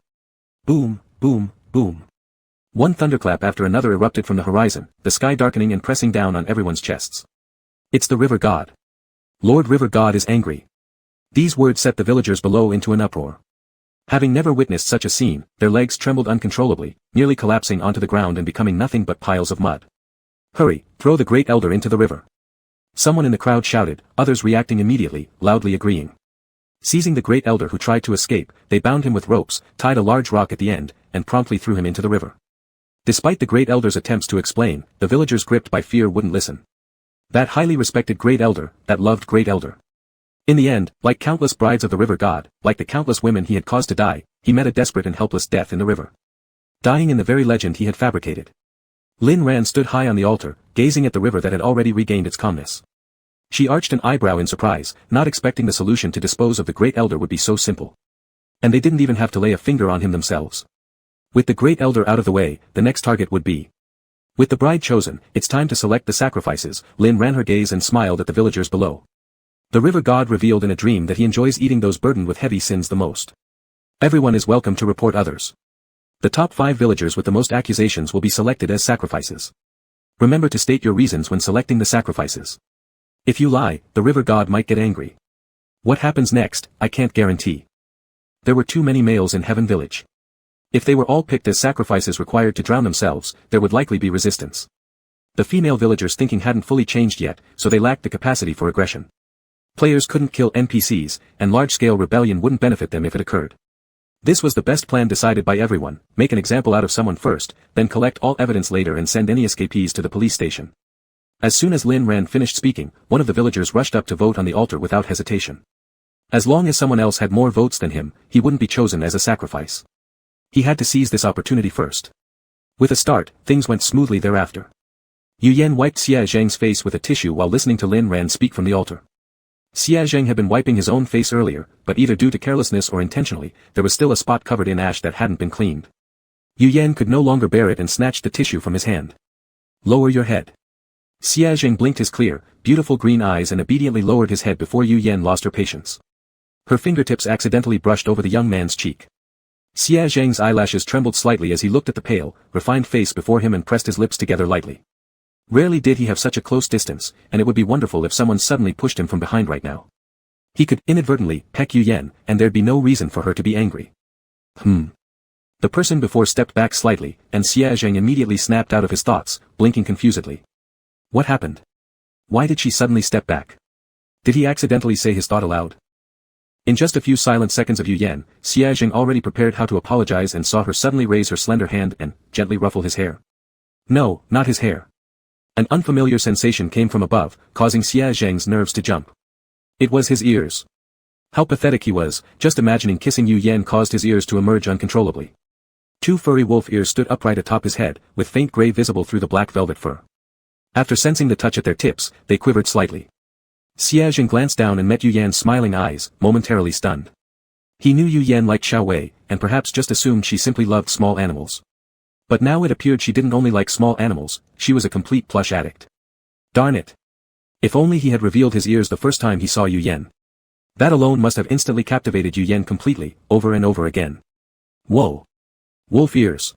boom, boom, boom. One thunderclap after another erupted from the horizon, the sky darkening and pressing down on everyone's chests. It's the river god. Lord River God is angry. These words set the villagers below into an uproar. Having never witnessed such a scene, their legs trembled uncontrollably, nearly collapsing onto the ground and becoming nothing but piles of mud. Hurry, throw the Great Elder into the river. Someone in the crowd shouted, others reacting immediately, loudly agreeing. Seizing the Great Elder who tried to escape, they bound him with ropes, tied a large rock at the end, and promptly threw him into the river. Despite the Great Elder's attempts to explain, the villagers gripped by fear wouldn't listen. That highly respected Great Elder, that loved Great Elder. In the end, like countless brides of the river god, like the countless women he had caused to die, he met a desperate and helpless death in the river. Dying in the very legend he had fabricated. Lin Ran stood high on the altar, gazing at the river that had already regained its calmness. She arched an eyebrow in surprise, not expecting the solution to dispose of the Great Elder would be so simple. And they didn't even have to lay a finger on him themselves. With the Great Elder out of the way, the next target would be. With the bride chosen, it's time to select the sacrifices. Lin ran her gaze and smiled at the villagers below. The river god revealed in a dream that he enjoys eating those burdened with heavy sins the most. Everyone is welcome to report others. The top 5 villagers with the most accusations will be selected as sacrifices. Remember to state your reasons when selecting the sacrifices. If you lie, the river god might get angry. What happens next, I can't guarantee. There were too many males in Heaven Village. If they were all picked as sacrifices required to drown themselves, there would likely be resistance. The female villagers' thinking hadn't fully changed yet, so they lacked the capacity for aggression. Players couldn't kill NPCs, and large-scale rebellion wouldn't benefit them if it occurred. This was the best plan decided by everyone: make an example out of someone first, then collect all evidence later and send any escapees to the police station. As soon as Lin Ran finished speaking, one of the villagers rushed up to vote on the altar without hesitation. As long as someone else had more votes than him, he wouldn't be chosen as a sacrifice. He had to seize this opportunity first. With a start, things went smoothly thereafter. Yu Yan wiped Xia Zheng's face with a tissue while listening to Lin Ran speak from the altar. Xia Zheng had been wiping his own face earlier, but either due to carelessness or intentionally, there was still a spot covered in ash that hadn't been cleaned. Yu Yan could no longer bear it and snatched the tissue from his hand. Lower your head. Xia Zheng blinked his clear, beautiful green eyes and obediently lowered his head before Yu Yan lost her patience. Her fingertips accidentally brushed over the young man's cheek. Xia Zheng's eyelashes trembled slightly as he looked at the pale, refined face before him and pressed his lips together lightly. Rarely did he have such a close distance, and it would be wonderful if someone suddenly pushed him from behind right now. He could inadvertently peck Yu Yan, and there'd be no reason for her to be angry. The person before stepped back slightly, and Xia Zheng immediately snapped out of his thoughts, blinking confusedly. What happened? Why did she suddenly step back? Did he accidentally say his thought aloud? In just a few silent seconds of Yu Yan, Xia Zheng already prepared how to apologize and saw her suddenly raise her slender hand and gently ruffle his hair. No, not his hair. An unfamiliar sensation came from above, causing Xia Zheng's nerves to jump. It was his ears. How pathetic he was, just imagining kissing Yu Yan caused his ears to emerge uncontrollably. Two furry wolf ears stood upright atop his head, with faint gray visible through the black velvet fur. After sensing the touch at their tips, they quivered slightly. Xia Zheng glanced down and met Yu Yan's smiling eyes, momentarily stunned. He knew Yu Yan liked Xiao Wei, and perhaps just assumed she simply loved small animals. But now it appeared she didn't only like small animals, she was a complete plush addict. Darn it. If only he had revealed his ears the first time he saw Yu Yan. That alone must have instantly captivated Yu Yan completely, over and over again. Whoa. Wolf ears.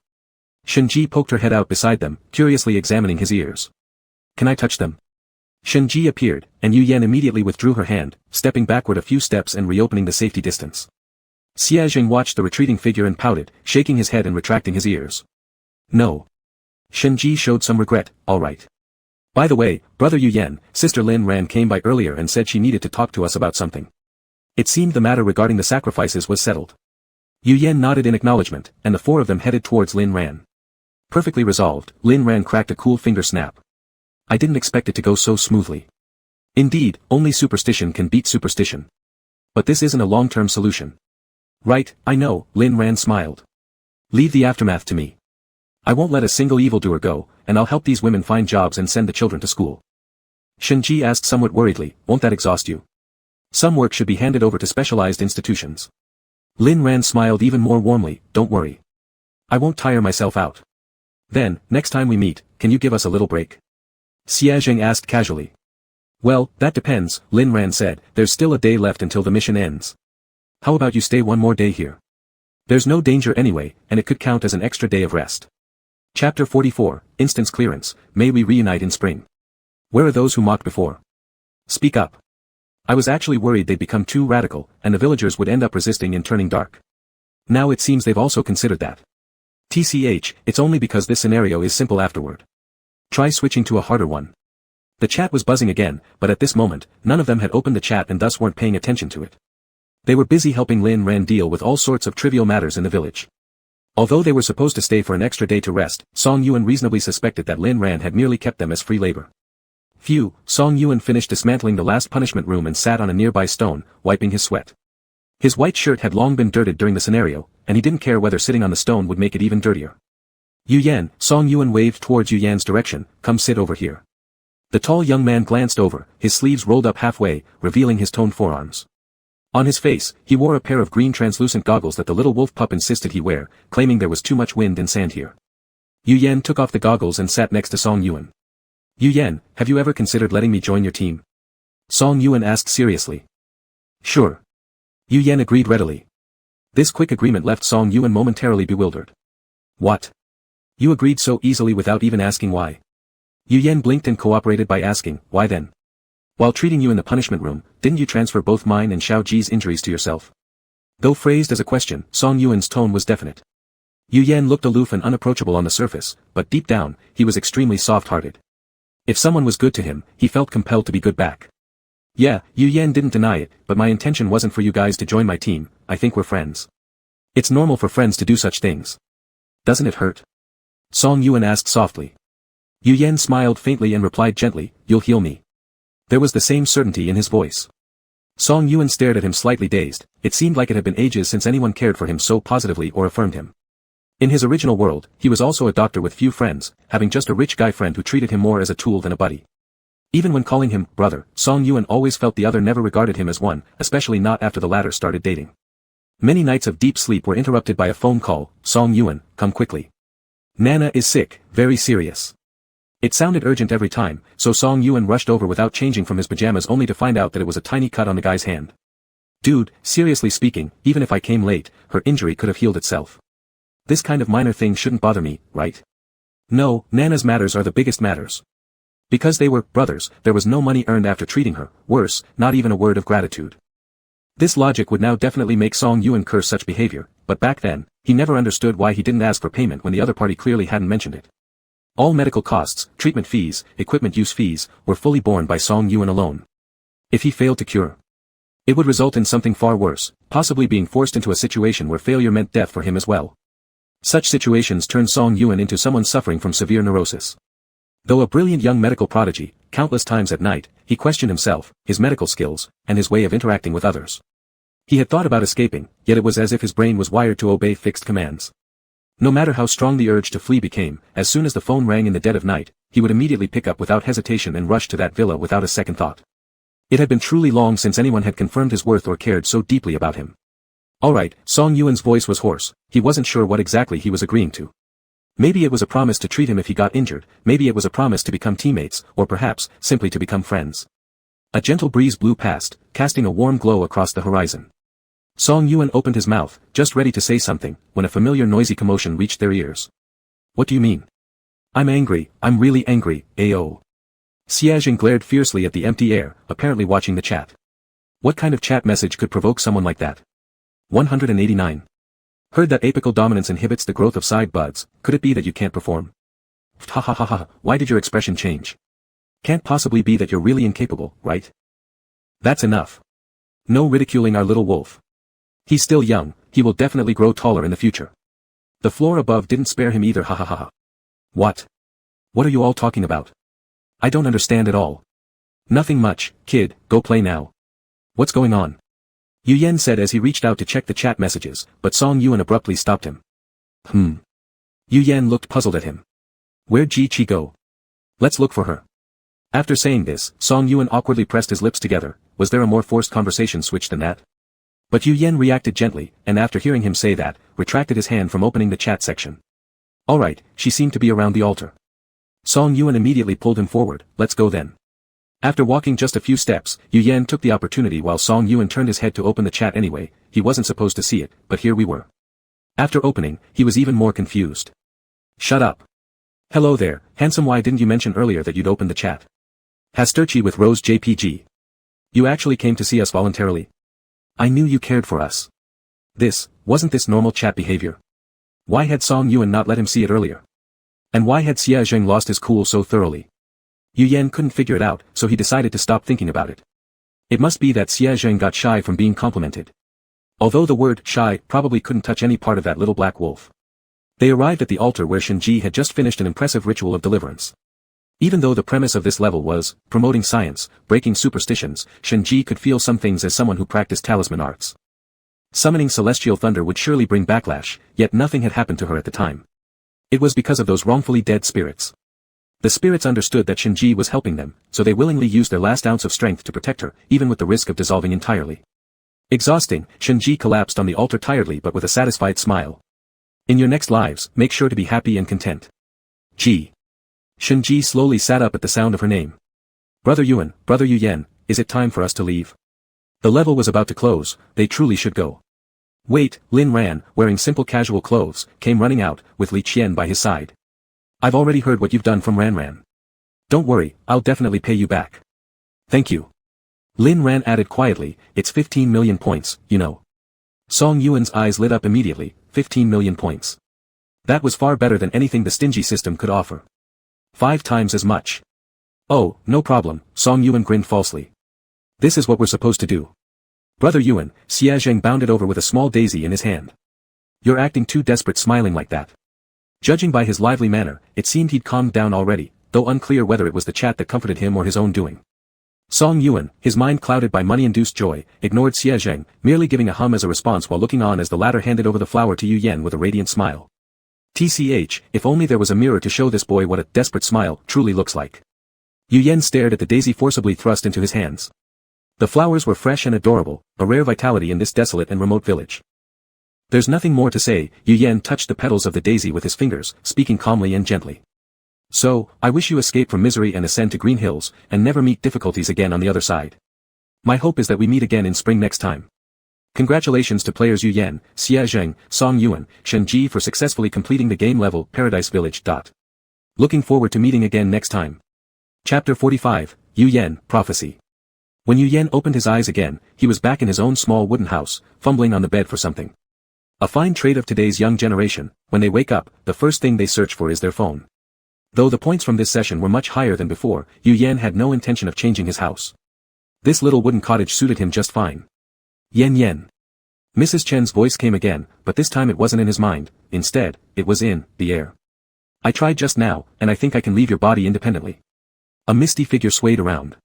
Shenji poked her head out beside them, curiously examining his ears. Can I touch them? Shenji appeared, and Yu Yan immediately withdrew her hand, stepping backward a few steps and reopening the safety distance. Xia Zheng watched the retreating figure and pouted, shaking his head and retracting his ears. No. Shenji showed some regret. All right. By the way, brother Yu Yan, sister Lin Ran came by earlier and said she needed to talk to us about something. It seemed the matter regarding the sacrifices was settled. Yu Yan nodded in acknowledgement, and the four of them headed towards Lin Ran. Perfectly resolved, Lin Ran cracked a cool finger snap. I didn't expect it to go so smoothly. Indeed, only superstition can beat superstition. But this isn't a long-term solution. Right, I know, Lin Ran smiled. Leave the aftermath to me. I won't let a single evildoer go, and I'll help these women find jobs and send the children to school. Shenji asked somewhat worriedly, won't that exhaust you? Some work should be handed over to specialized institutions. Lin Ran smiled even more warmly, don't worry. I won't tire myself out. Then, next time we meet, can you give us a little break? Xia Zheng asked casually. Well, that depends, Lin Ran said, there's still a day left until the mission ends. How about you stay one more day here? There's no danger anyway, and it could count as an extra day of rest. Chapter 44, Instance Clearance, May we reunite in spring. Where are those who mocked before? Speak up. I was actually worried they'd become too radical, and the villagers would end up resisting and turning dark. Now it seems they've also considered that. TCH, it's only because this scenario is simple afterward. Try switching to a harder one. The chat was buzzing again, but at this moment, none of them had opened the chat and thus weren't paying attention to it. They were busy helping Lin Ran deal with all sorts of trivial matters in the village. Although they were supposed to stay for an extra day to rest, Song Yuan reasonably suspected that Lin Ran had merely kept them as free labor. Phew, Song Yuan finished dismantling the last punishment room and sat on a nearby stone, wiping his sweat. His white shirt had long been dirted during the scenario, and he didn't care whether sitting on the stone would make it even dirtier. Yu Yan, Song Yuan waved towards Yu Yan's direction, come sit over here. The tall young man glanced over, his sleeves rolled up halfway, revealing his toned forearms. On his face, he wore a pair of green translucent goggles that the little wolf pup insisted he wear, claiming there was too much wind and sand here. Yu Yan took off the goggles and sat next to Song Yuan. Yu Yan, have you ever considered letting me join your team? Song Yuan asked seriously. Sure. Yu Yan agreed readily. This quick agreement left Song Yuan momentarily bewildered. What? You agreed so easily without even asking why. Yu Yan blinked and cooperated by asking, why then? While treating you in the punishment room, didn't you transfer both mine and Xiao Ji's injuries to yourself? Though phrased as a question, Song Yuan's tone was definite. Yu Yan looked aloof and unapproachable on the surface, but deep down, he was extremely soft-hearted. If someone was good to him, he felt compelled to be good back. Yeah, Yu Yan didn't deny it, but my intention wasn't for you guys to join my team, I think we're friends. It's normal for friends to do such things. Doesn't it hurt? Song Yuan asked softly. Yu Yan smiled faintly and replied gently, you'll heal me. There was the same certainty in his voice. Song Yuan stared at him slightly dazed, it seemed like it had been ages since anyone cared for him so positively or affirmed him. In his original world, he was also a doctor with few friends, having just a rich guy friend who treated him more as a tool than a buddy. Even when calling him brother, Song Yuan always felt the other never regarded him as one, especially not after the latter started dating. Many nights of deep sleep were interrupted by a phone call, Song Yuan, come quickly. Nana is sick, very serious. It sounded urgent every time, so Song Yuan rushed over without changing from his pajamas only to find out that it was a tiny cut on the guy's hand. Dude, seriously speaking, even if I came late, her injury could have healed itself. This kind of minor thing shouldn't bother me, right? No, Nana's matters are the biggest matters. Because they were brothers, there was no money earned after treating her, worse, not even a word of gratitude. This logic would now definitely make Song Yuan curse such behavior, but back then, he never understood why he didn't ask for payment when the other party clearly hadn't mentioned it. All medical costs, treatment fees, equipment use fees, were fully borne by Song Yuan alone. If he failed to cure, it would result in something far worse, possibly being forced into a situation where failure meant death for him as well. Such situations turned Song Yuan into someone suffering from severe neurosis. Though a brilliant young medical prodigy, countless times at night, he questioned himself, his medical skills, and his way of interacting with others. He had thought about escaping, yet it was as if his brain was wired to obey fixed commands. No matter how strong the urge to flee became, as soon as the phone rang in the dead of night, he would immediately pick up without hesitation and rush to that villa without a second thought. It had been truly long since anyone had confirmed his worth or cared so deeply about him. Alright, Song Yuan's voice was hoarse, he wasn't sure what exactly he was agreeing to. Maybe it was a promise to treat him if he got injured, maybe it was a promise to become teammates, or perhaps, simply to become friends. A gentle breeze blew past, casting a warm glow across the horizon. Song Yuan opened his mouth, just ready to say something, when a familiar noisy commotion reached their ears. What do you mean? I'm angry, I'm really angry, AO. Xiaojing glared fiercely at the empty air, apparently watching the chat. What kind of chat message could provoke someone like that? 189. Heard that apical dominance inhibits the growth of side buds, could it be that you can't perform? Ha ha ha ha, why did your expression change? Can't possibly be that you're really incapable, right? That's enough. No ridiculing our little wolf. He's still young, he will definitely grow taller in the future. The floor above didn't spare him either, ha ha ha ha. What? What are you all talking about? I don't understand at all. Nothing much, kid, go play now. What's going on? Yu Yen said as he reached out to check the chat messages, but Song Yuan abruptly stopped him. Yu Yen looked puzzled at him. Where'd Ji Qi go? Let's look for her. After saying this, Song Yuan awkwardly pressed his lips together. Was there a more forced conversation switch than that? But Yu Yen reacted gently, and after hearing him say that, retracted his hand from opening the chat section. Alright, she seemed to be around the altar. Song Yuan immediately pulled him forward, let's go then. After walking just a few steps, Yu Yen took the opportunity while Song Yuan turned his head to open the chat anyway, he wasn't supposed to see it, but here we were. After opening, he was even more confused. Shut up. Hello there, handsome, why didn't you mention earlier that you'd opened the chat? Hasterchi with Rose JPG. You actually came to see us voluntarily? I knew you cared for us. Wasn't this normal chat behavior? Why had Song Yuan not let him see it earlier? And why had Xia Zheng lost his cool so thoroughly? Yu Yen couldn't figure it out, so he decided to stop thinking about it. It must be that Xia Zheng got shy from being complimented. Although the word shy probably couldn't touch any part of that little black wolf. They arrived at the altar where Shenji had just finished an impressive ritual of deliverance. Even though the premise of this level was promoting science, breaking superstitions, Shenji could feel some things as someone who practiced talisman arts. Summoning celestial thunder would surely bring backlash, yet nothing had happened to her at the time. It was because of those wrongfully dead spirits. The spirits understood that Shenji was helping them, so they willingly used their last ounce of strength to protect her, even with the risk of dissolving entirely. Exhausting, Shenji collapsed on the altar tiredly but with a satisfied smile. In your next lives, make sure to be happy and content. Ji. Shenji slowly sat up at the sound of her name. Brother Yuan, Brother Yu Yen, is it time for us to leave? The level was about to close, they truly should go. Wait, Lin Ran, wearing simple casual clothes, came running out, with Li Qian by his side. I've already heard what you've done from Ran Ran. Don't worry, I'll definitely pay you back. Thank you. Lin Ran added quietly, it's 15 million points, you know. Song Yuan's eyes lit up immediately, 15 million points. That was far better than anything the stingy system could offer. 5 times as much. Oh, no problem, Song Yuan grinned falsely. This is what we're supposed to do. Brother Yuan, Xia Zheng bounded over with a small daisy in his hand. You're acting too desperate smiling like that. Judging by his lively manner, it seemed he'd calmed down already, though unclear whether it was the chat that comforted him or his own doing. Song Yuan, his mind clouded by money-induced joy, ignored Xia Zheng, merely giving a hum as a response while looking on as the latter handed over the flower to Yu Yen with a radiant smile. TCH, if only there was a mirror to show this boy what a desperate smile truly looks like. Yu Yen stared at the daisy forcibly thrust into his hands. The flowers were fresh and adorable, a rare vitality in this desolate and remote village. There's nothing more to say, Yu Yen touched the petals of the daisy with his fingers, speaking calmly and gently. So, I wish you escape from misery and ascend to green hills, and never meet difficulties again on the other side. My hope is that we meet again in spring next time. Congratulations to players Yu Yen, Xia Zheng, Song Yuan, Shenji for successfully completing the game level Paradise Village. Looking forward to meeting again next time. Chapter 45, Yu Yen, Prophecy. When Yu Yan opened his eyes again, he was back in his own small wooden house, fumbling on the bed for something. A fine trait of today's young generation, when they wake up, the first thing they search for is their phone. Though the points from this session were much higher than before, Yu Yan had no intention of changing his house. This little wooden cottage suited him just fine. Yen. Mrs. Chen's voice came again, but this time it wasn't in his mind, instead, it was in the air. I tried just now, and I think I can leave your body independently. A misty figure swayed around.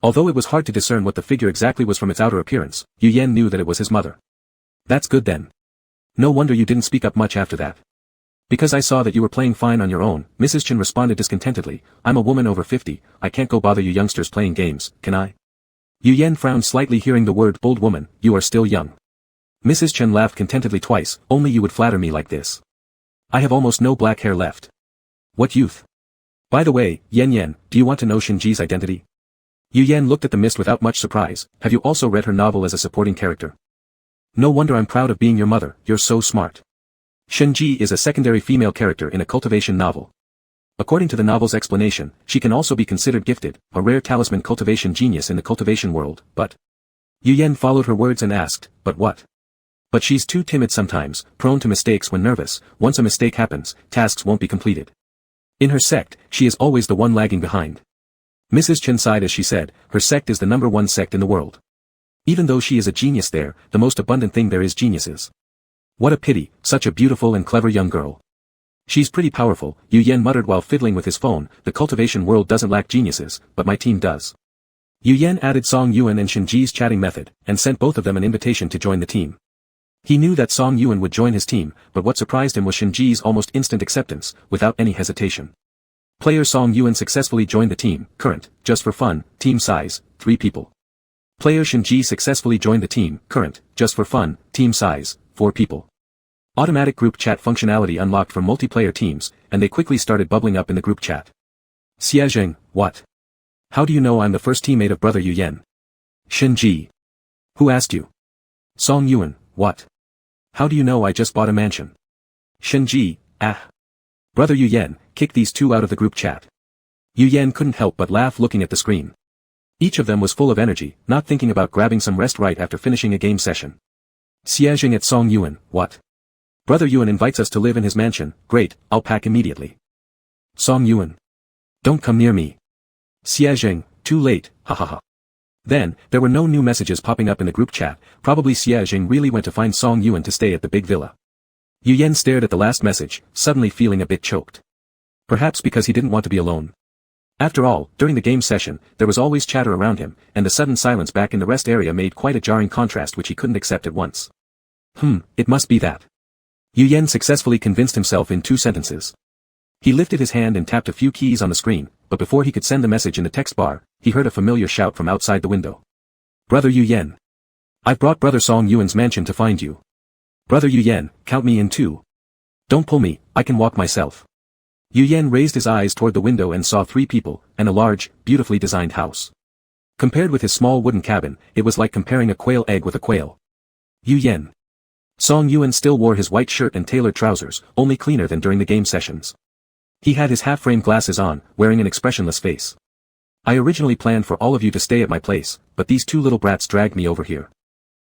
Although it was hard to discern what the figure exactly was from its outer appearance, Yu Yan knew that it was his mother. That's good then. No wonder you didn't speak up much after that. Because I saw that you were playing fine on your own, Mrs. Chen responded discontentedly. I'm a woman over 50, I can't go bother you youngsters playing games, can I? Yu Yan frowned slightly hearing the word bold woman, you are still young. Mrs. Chen laughed contentedly twice, only you would flatter me like this. I have almost no black hair left. What youth? By the way, Yen, do you want to know Shinji's identity? Yu Yan looked at the mist without much surprise. Have you also read her novel as a supporting character? No wonder I'm proud of being your mother, you're so smart. Shinji is a secondary female character in a cultivation novel. According to the novel's explanation, she can also be considered gifted, a rare talisman cultivation genius in the cultivation world, but... Yu Yan followed her words and asked, but what? But she's too timid sometimes, prone to mistakes when nervous. Once a mistake happens, tasks won't be completed. In her sect, she is always the one lagging behind. Mrs. Chen sighed as she said, her sect is the #1 sect in the world. Even though she is a genius there, the most abundant thing there is geniuses. What a pity, such a beautiful and clever young girl. She's pretty powerful, Yu Yan muttered while fiddling with his phone. The cultivation world doesn't lack geniuses, but my team does. Yu Yan added Song Yuan and Shinji's chatting method, and sent both of them an invitation to join the team. He knew that Song Yuan would join his team, but what surprised him was Shinji's almost instant acceptance, without any hesitation. Player Song Yuan successfully joined the team, current, just for fun, team size, 3 people. Player Shinji successfully joined the team, current, just for fun, team size, 4 people. Automatic group chat functionality unlocked for multiplayer teams, and they quickly started bubbling up in the group chat. Xiaozheng, what? How do you know I'm the first teammate of brother Yu Yan? Shinji. Who asked you? Song Yuan, what? How do you know I just bought a mansion? Shinji, Brother Yu Yan, kick these two out of the group chat. Yu Yan couldn't help but laugh looking at the screen. Each of them was full of energy, not thinking about grabbing some rest right after finishing a game session. Xiaozheng at Song Yuan, what? Brother Yuan invites us to live in his mansion, great, I'll pack immediately. Song Yuan. Don't come near me. Xiaozheng, too late, hahaha. Then, there were no new messages popping up in the group chat, probably Xiaozheng really went to find Song Yuan to stay at the big villa. Yu Yan stared at the last message, suddenly feeling a bit choked. Perhaps because he didn't want to be alone. After all, during the game session, there was always chatter around him, and the sudden silence back in the rest area made quite a jarring contrast which he couldn't accept at once. It must be that. Yu Yan successfully convinced himself in 2 sentences. He lifted his hand and tapped a few keys on the screen, but before he could send the message in the text bar, he heard a familiar shout from outside the window. Brother Yu Yan. I've brought Brother Song Yuan's mansion to find you. Brother Yu Yan, count me in too. Don't pull me, I can walk myself. Yu Yan raised his eyes toward the window and saw 3 people, and a large, beautifully designed house. Compared with his small wooden cabin, it was like comparing a quail egg with a quail. Yu Yan. Song Yuan still wore his white shirt and tailored trousers, only cleaner than during the game sessions. He had his half-frame glasses on, wearing an expressionless face. I originally planned for all of you to stay at my place, but these 2 little brats dragged me over here.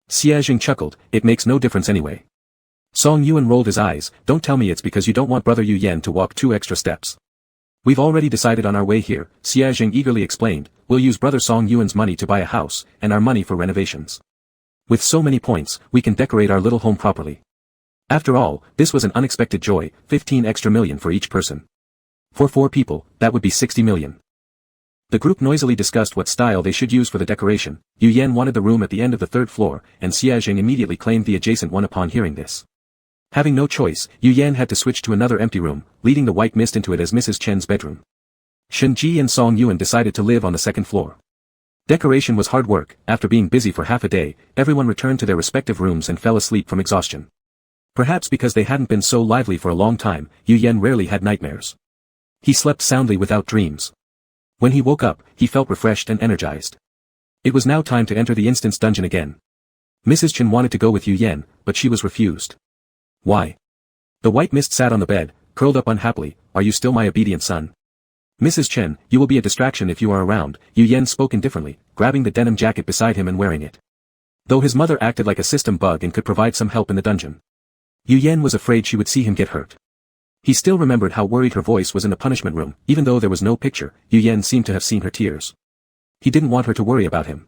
Xiaozheng chuckled, it makes no difference anyway. Song Yuan rolled his eyes, don't tell me it's because you don't want brother Yu Yan to walk 2 extra steps. We've already decided on our way here, Xiaozheng eagerly explained, we'll use brother Song Yuan's money to buy a house, and our money for renovations. With so many points, we can decorate our little home properly. After all, this was an unexpected joy, 15 extra million for each person. For 4 people, that would be 60 million. The group noisily discussed what style they should use for the decoration. Yu Yan wanted the room at the end of the 3rd floor, and Xiaozheng immediately claimed the adjacent one upon hearing this. Having no choice, Yu Yan had to switch to another empty room, leading the white mist into it as Mrs. Chen's bedroom. Shinji and Song Yuan decided to live on the 2nd floor. Decoration was hard work. After being busy for half a day, everyone returned to their respective rooms and fell asleep from exhaustion. Perhaps because they hadn't been so lively for a long time, Yu Yan rarely had nightmares. He slept soundly without dreams. When he woke up, he felt refreshed and energized. It was now time to enter the instance dungeon again. Mrs. Chen wanted to go with Yu Yan, but she was refused. Why? The white mist sat on the bed, curled up unhappily, are you still my obedient son? Mrs. Chen, you will be a distraction if you are around, Yu Yan spoke indifferently, grabbing the denim jacket beside him and wearing it. Though his mother acted like a system bug and could provide some help in the dungeon, Yu Yan was afraid she would see him get hurt. He still remembered how worried her voice was in the punishment room. Even though there was no picture, Yu Yan seemed to have seen her tears. He didn't want her to worry about him.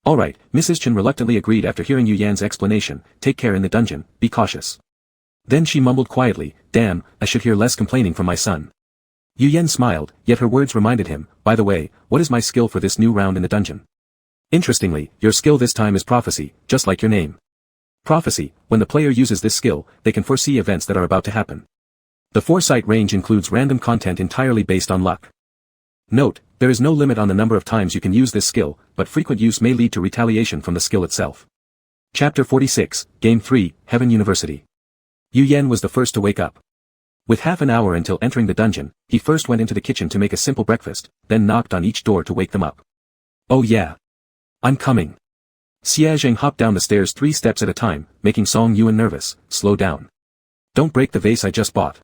Alright, Mrs. Chen reluctantly agreed after hearing Yu Yan's explanation. Take care in the dungeon, be cautious. Then she mumbled quietly, damn, I should hear less complaining from my son. Yu Yan smiled, yet her words reminded him, by the way, what is my skill for this new round in the dungeon? Interestingly, your skill this time is prophecy, just like your name. Prophecy, when the player uses this skill, they can foresee events that are about to happen. The foresight range includes random content entirely based on luck. Note, there is no limit on the number of times you can use this skill, but frequent use may lead to retaliation from the skill itself. Chapter 46, Game 3, Heaven University. Yu Yan was the first to wake up. With half an hour until entering the dungeon, he first went into the kitchen to make a simple breakfast, then knocked on each door to wake them up. Oh yeah. I'm coming. Xia Zheng hopped down the stairs 3 steps at a time, making Song Yuan nervous. Slow down. Don't break the vase I just bought.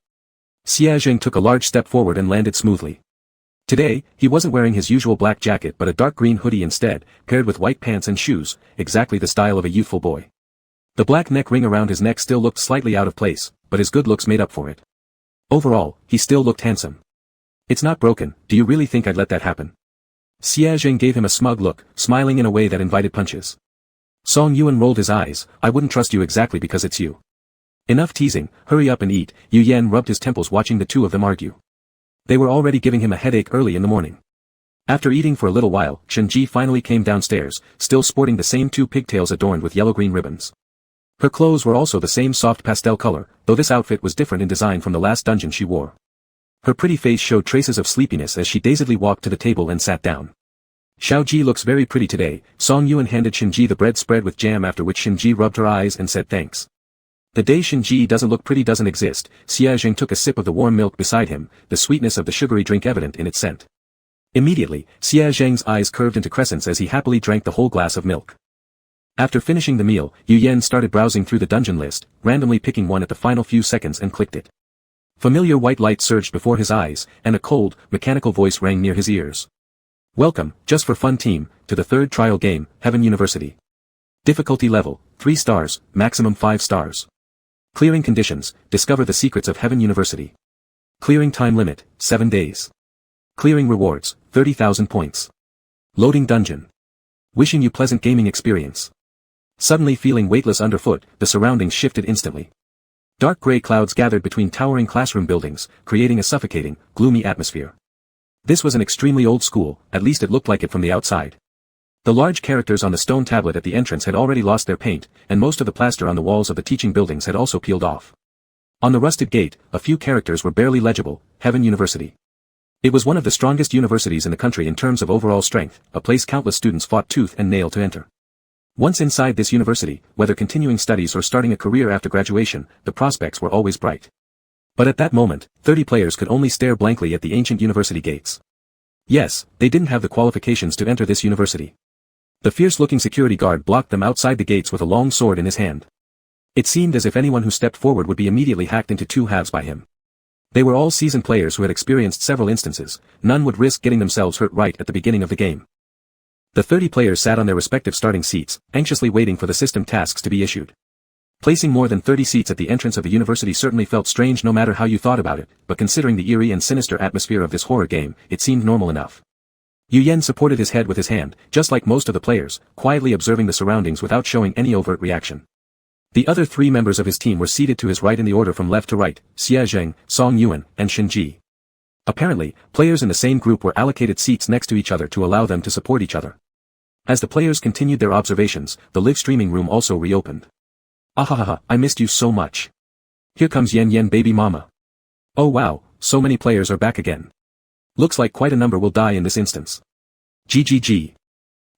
Xia Zheng took a large step forward and landed smoothly. Today, he wasn't wearing his usual black jacket but a dark green hoodie instead, paired with white pants and shoes, exactly the style of a youthful boy. The black neck ring around his neck still looked slightly out of place, but his good looks made up for it. Overall, he still looked handsome. It's not broken, do you really think I'd let that happen? Xia Zheng gave him a smug look, smiling in a way that invited punches. Song Yuan rolled his eyes, I wouldn't trust you exactly because it's you. Enough teasing, hurry up and eat. Yu Yan rubbed his temples watching the two of them argue. They were already giving him a headache early in the morning. After eating for a little while, Shenji finally came downstairs, still sporting the same 2 pigtails adorned with yellow-green ribbons. Her clothes were also the same soft pastel color, though this outfit was different in design from the last dungeon she wore. Her pretty face showed traces of sleepiness as she dazedly walked to the table and sat down. Xiaoji looks very pretty today. Song Yuan handed Shinji the bread spread with jam, after which Shinji rubbed her eyes and said thanks. The day Shinji doesn't look pretty doesn't exist. Xia Zheng took a sip of the warm milk beside him, the sweetness of the sugary drink evident in its scent. Immediately, Xia Zheng's eyes curved into crescents as he happily drank the whole glass of milk. After finishing the meal, Yu Yan started browsing through the dungeon list, randomly picking one at the final few seconds and clicked it. Familiar white light surged before his eyes, and a cold, mechanical voice rang near his ears. Welcome, just for fun team, to the 3rd trial game, Heaven University. Difficulty level, 3 stars, maximum 5 stars. Clearing conditions, discover the secrets of Heaven University. Clearing time limit, 7 days. Clearing rewards, 30,000 points. Loading dungeon. Wishing you pleasant gaming experience. Suddenly feeling weightless underfoot, the surroundings shifted instantly. Dark gray clouds gathered between towering classroom buildings, creating a suffocating, gloomy atmosphere. This was an extremely old school, at least it looked like it from the outside. The large characters on the stone tablet at the entrance had already lost their paint, and most of the plaster on the walls of the teaching buildings had also peeled off. On the rusted gate, a few characters were barely legible, Heaven University. It was one of the strongest universities in the country in terms of overall strength, a place countless students fought tooth and nail to enter. Once inside this university, whether continuing studies or starting a career after graduation, the prospects were always bright. But at that moment, 30 players could only stare blankly at the ancient university gates. Yes, they didn't have the qualifications to enter this university. The fierce-looking security guard blocked them outside the gates with a long sword in his hand. It seemed as if anyone who stepped forward would be immediately hacked into 2 halves by him. They were all seasoned players who had experienced several instances, none would risk getting themselves hurt right at the beginning of the game. The 30 players sat on their respective starting seats, anxiously waiting for the system tasks to be issued. Placing more than 30 seats at the entrance of the university certainly felt strange no matter how you thought about it, but considering the eerie and sinister atmosphere of this horror game, it seemed normal enough. Yu Yan supported his head with his hand, just like most of the players, quietly observing the surroundings without showing any overt reaction. The other 3 members of his team were seated to his right in the order from left to right, Xia Zheng, Song Yuan, and Shinji. Apparently, players in the same group were allocated seats next to each other to allow them to support each other. As the players continued their observations, the live streaming room also reopened. Ahahaha, I missed you so much. Here comes Yen Yen baby mama. Oh wow, so many players are back again. Looks like quite a number will die in this instance. GGG.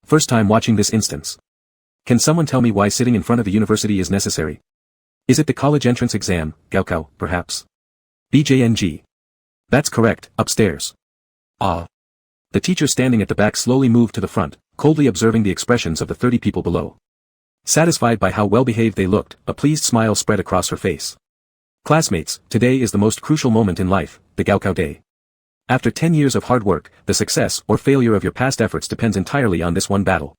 First time watching this instance. Can someone tell me why sitting in front of the university is necessary? Is it the college entrance exam, Gaokao, perhaps? BJNG. That's correct, upstairs. Ah. The teacher standing at the back slowly moved to the front, coldly observing the expressions of the 30 people below. Satisfied by how well-behaved they looked, a pleased smile spread across her face. Classmates, today is the most crucial moment in life, the Gaokao Day. After 10 years of hard work, the success or failure of your past efforts depends entirely on this one battle.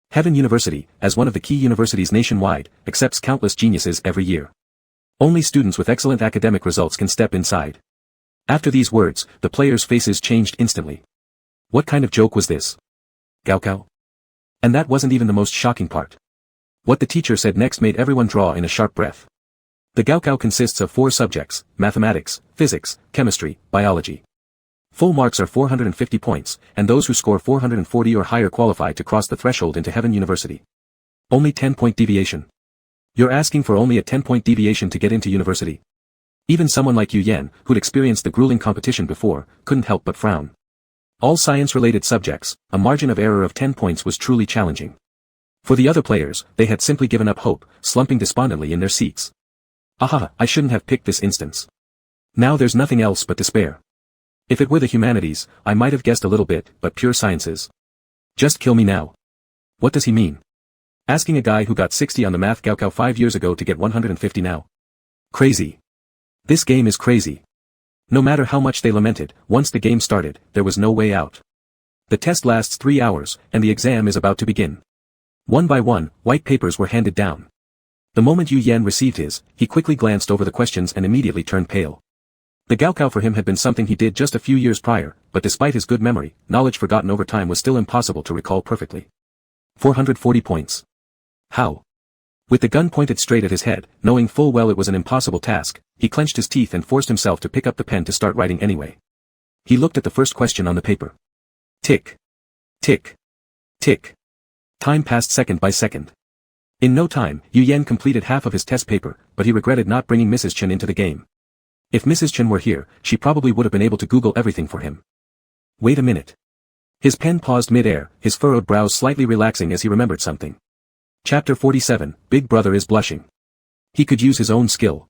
Heaven University, as one of the key universities nationwide, accepts countless geniuses every year. Only students with excellent academic results can step inside. After these words, the players' faces changed instantly. What kind of joke was this? Gaokao? And that wasn't even the most shocking part. What the teacher said next made everyone draw in a sharp breath. The Gaokao consists of 4 subjects: mathematics, physics, chemistry, biology. Full marks are 450 points, and those who score 440 or higher qualify to cross the threshold into Heaven University. Only 10-point deviation. You're asking for only a 10-point deviation to get into university? Even someone like Yu Yan, who'd experienced the grueling competition before, couldn't help but frown. All science-related subjects, a margin of error of 10 points was truly challenging. For the other players, they had simply given up hope, slumping despondently in their seats. Aha, I shouldn't have picked this instance. Now there's nothing else but despair. If it were the humanities, I might have guessed a little bit, but pure sciences. Just kill me now. What does he mean? Asking a guy who got 60 on the math Gaokao 5 years ago to get 150 now. Crazy. This game is crazy. No matter how much they lamented, once the game started, there was no way out. The test lasts 3 hours, and the exam is about to begin. One by one, white papers were handed down. The moment Yu Yan received his, he quickly glanced over the questions and immediately turned pale. The Gaokao for him had been something he did just a few years prior, but despite his good memory, knowledge forgotten over time was still impossible to recall perfectly. 440 points. How? With the gun pointed straight at his head, knowing full well it was an impossible task, he clenched his teeth and forced himself to pick up the pen to start writing anyway. He looked at the first question on the paper. Tick. Tick. Tick. Time passed second by second. In no time, Yu Yan completed half of his test paper, but he regretted not bringing Mrs. Chen into the game. If Mrs. Chen were here, she probably would have been able to Google everything for him. Wait a minute. His pen paused mid-air, his furrowed brows slightly relaxing as he remembered something. Chapter 47, Big Brother is Blushing. He could use his own skill.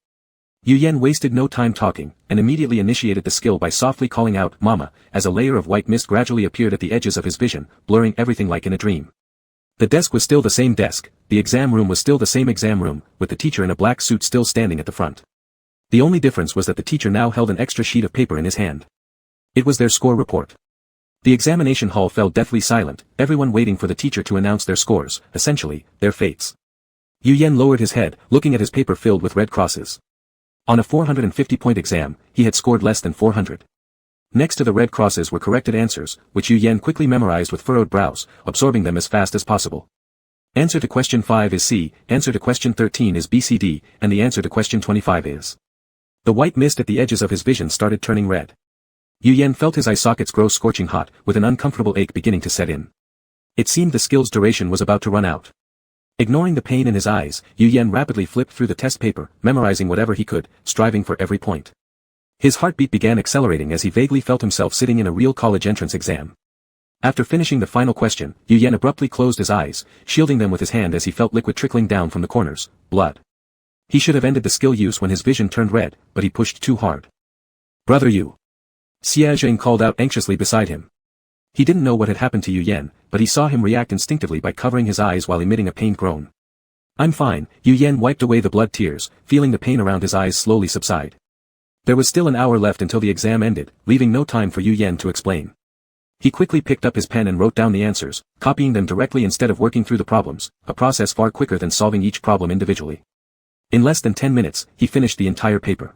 Yu Yan wasted no time talking, and immediately initiated the skill by softly calling out, "Mama," as a layer of white mist gradually appeared at the edges of his vision, blurring everything like in a dream. The desk was still the same desk, the exam room was still the same exam room, with the teacher in a black suit still standing at the front. The only difference was that the teacher now held an extra sheet of paper in his hand. It was their score report. The examination hall fell deathly silent, everyone waiting for the teacher to announce their scores, essentially, their fates. Yu Yan lowered his head, looking at his paper filled with red crosses. On a 450-point exam, he had scored less than 400. Next to the red crosses were corrected answers, which Yu Yan quickly memorized with furrowed brows, absorbing them as fast as possible. Answer to question 5 is C, answer to question 13 is BCD, and the answer to question 25 is. The white mist at the edges of his vision started turning red. Yu Yan felt his eye sockets grow scorching hot, with an uncomfortable ache beginning to set in. It seemed the skill's duration was about to run out. Ignoring the pain in his eyes, Yu Yan rapidly flipped through the test paper, memorizing whatever he could, striving for every point. His heartbeat began accelerating as he vaguely felt himself sitting in a real college entrance exam. After finishing the final question, Yu Yan abruptly closed his eyes, shielding them with his hand as he felt liquid trickling down from the corners, blood. He should have ended the skill use when his vision turned red, but he pushed too hard. Brother Yu. Xia Zheng called out anxiously beside him. He didn't know what had happened to Yu Yan, but he saw him react instinctively by covering his eyes while emitting a pained groan. I'm fine, Yu Yan wiped away the blood tears, feeling the pain around his eyes slowly subside. There was still an hour left until the exam ended, leaving no time for Yu Yan to explain. He quickly picked up his pen and wrote down the answers, copying them directly instead of working through the problems, a process far quicker than solving each problem individually. In less than 10 minutes, he finished the entire paper.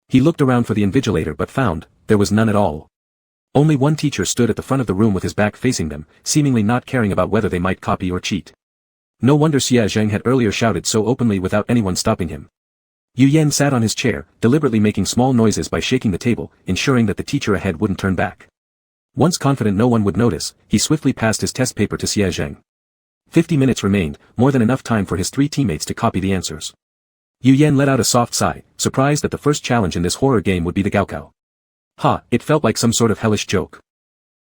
He looked around for the invigilator but found, there was none at all. Only one teacher stood at the front of the room with his back facing them, seemingly not caring about whether they might copy or cheat. No wonder Xia Zheng had earlier shouted so openly without anyone stopping him. Yu Yan sat on his chair, deliberately making small noises by shaking the table, ensuring that the teacher ahead wouldn't turn back. Once confident no one would notice, he swiftly passed his test paper to Xia Zheng. 50 minutes remained, more than enough time for his 3 teammates to copy the answers. Yu Yan let out a soft sigh, surprised that the first challenge in this horror game would be the Gaokao. Ha, it felt like some sort of hellish joke.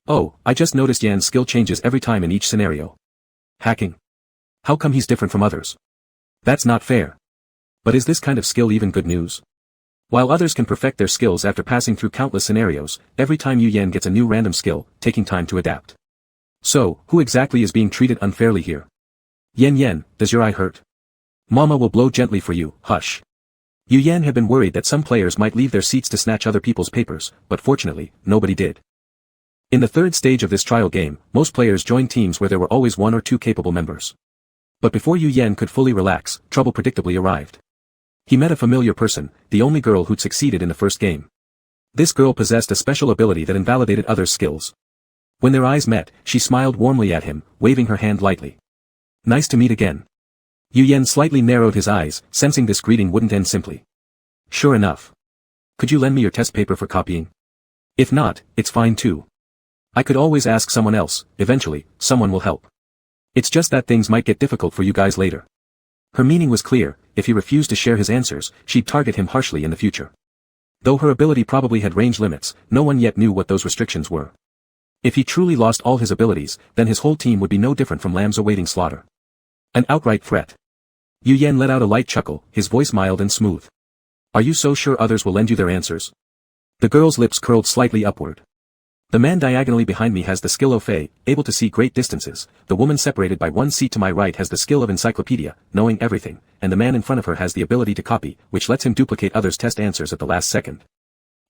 Oh, I just noticed Yan's skill changes every time in each scenario. Hacking. How come he's different from others? That's not fair. But is this kind of skill even good news? While others can perfect their skills after passing through countless scenarios, every time Yu Yan gets a new random skill, taking time to adapt. So, who exactly is being treated unfairly here? Yen, does your eye hurt? Mama will blow gently for you, hush. Yu Yan had been worried that some players might leave their seats to snatch other people's papers, but fortunately, nobody did. In the third stage of this trial game, most players joined teams where there were always one or two capable members. But before Yu Yan could fully relax, trouble predictably arrived. He met a familiar person, the only girl who'd succeeded in the first game. This girl possessed a special ability that invalidated others' skills. When their eyes met, she smiled warmly at him, waving her hand lightly. Nice to meet again. Yu Yan slightly narrowed his eyes, sensing this greeting wouldn't end simply. Sure enough. Could you lend me your test paper for copying? If not, it's fine too. I could always ask someone else, eventually, someone will help. It's just that things might get difficult for you guys later. Her meaning was clear, if he refused to share his answers, she'd target him harshly in the future. Though her ability probably had range limits, no one yet knew what those restrictions were. If he truly lost all his abilities, then his whole team would be no different from lambs awaiting slaughter. An outright threat. Yu Yan let out a light chuckle, his voice mild and smooth. Are you so sure others will lend you their answers? The girl's lips curled slightly upward. The man diagonally behind me has the skill of Fei, able to see great distances, the woman separated by one seat to my right has the skill of encyclopedia, knowing everything, and the man in front of her has the ability to copy, which lets him duplicate others' test answers at the last second.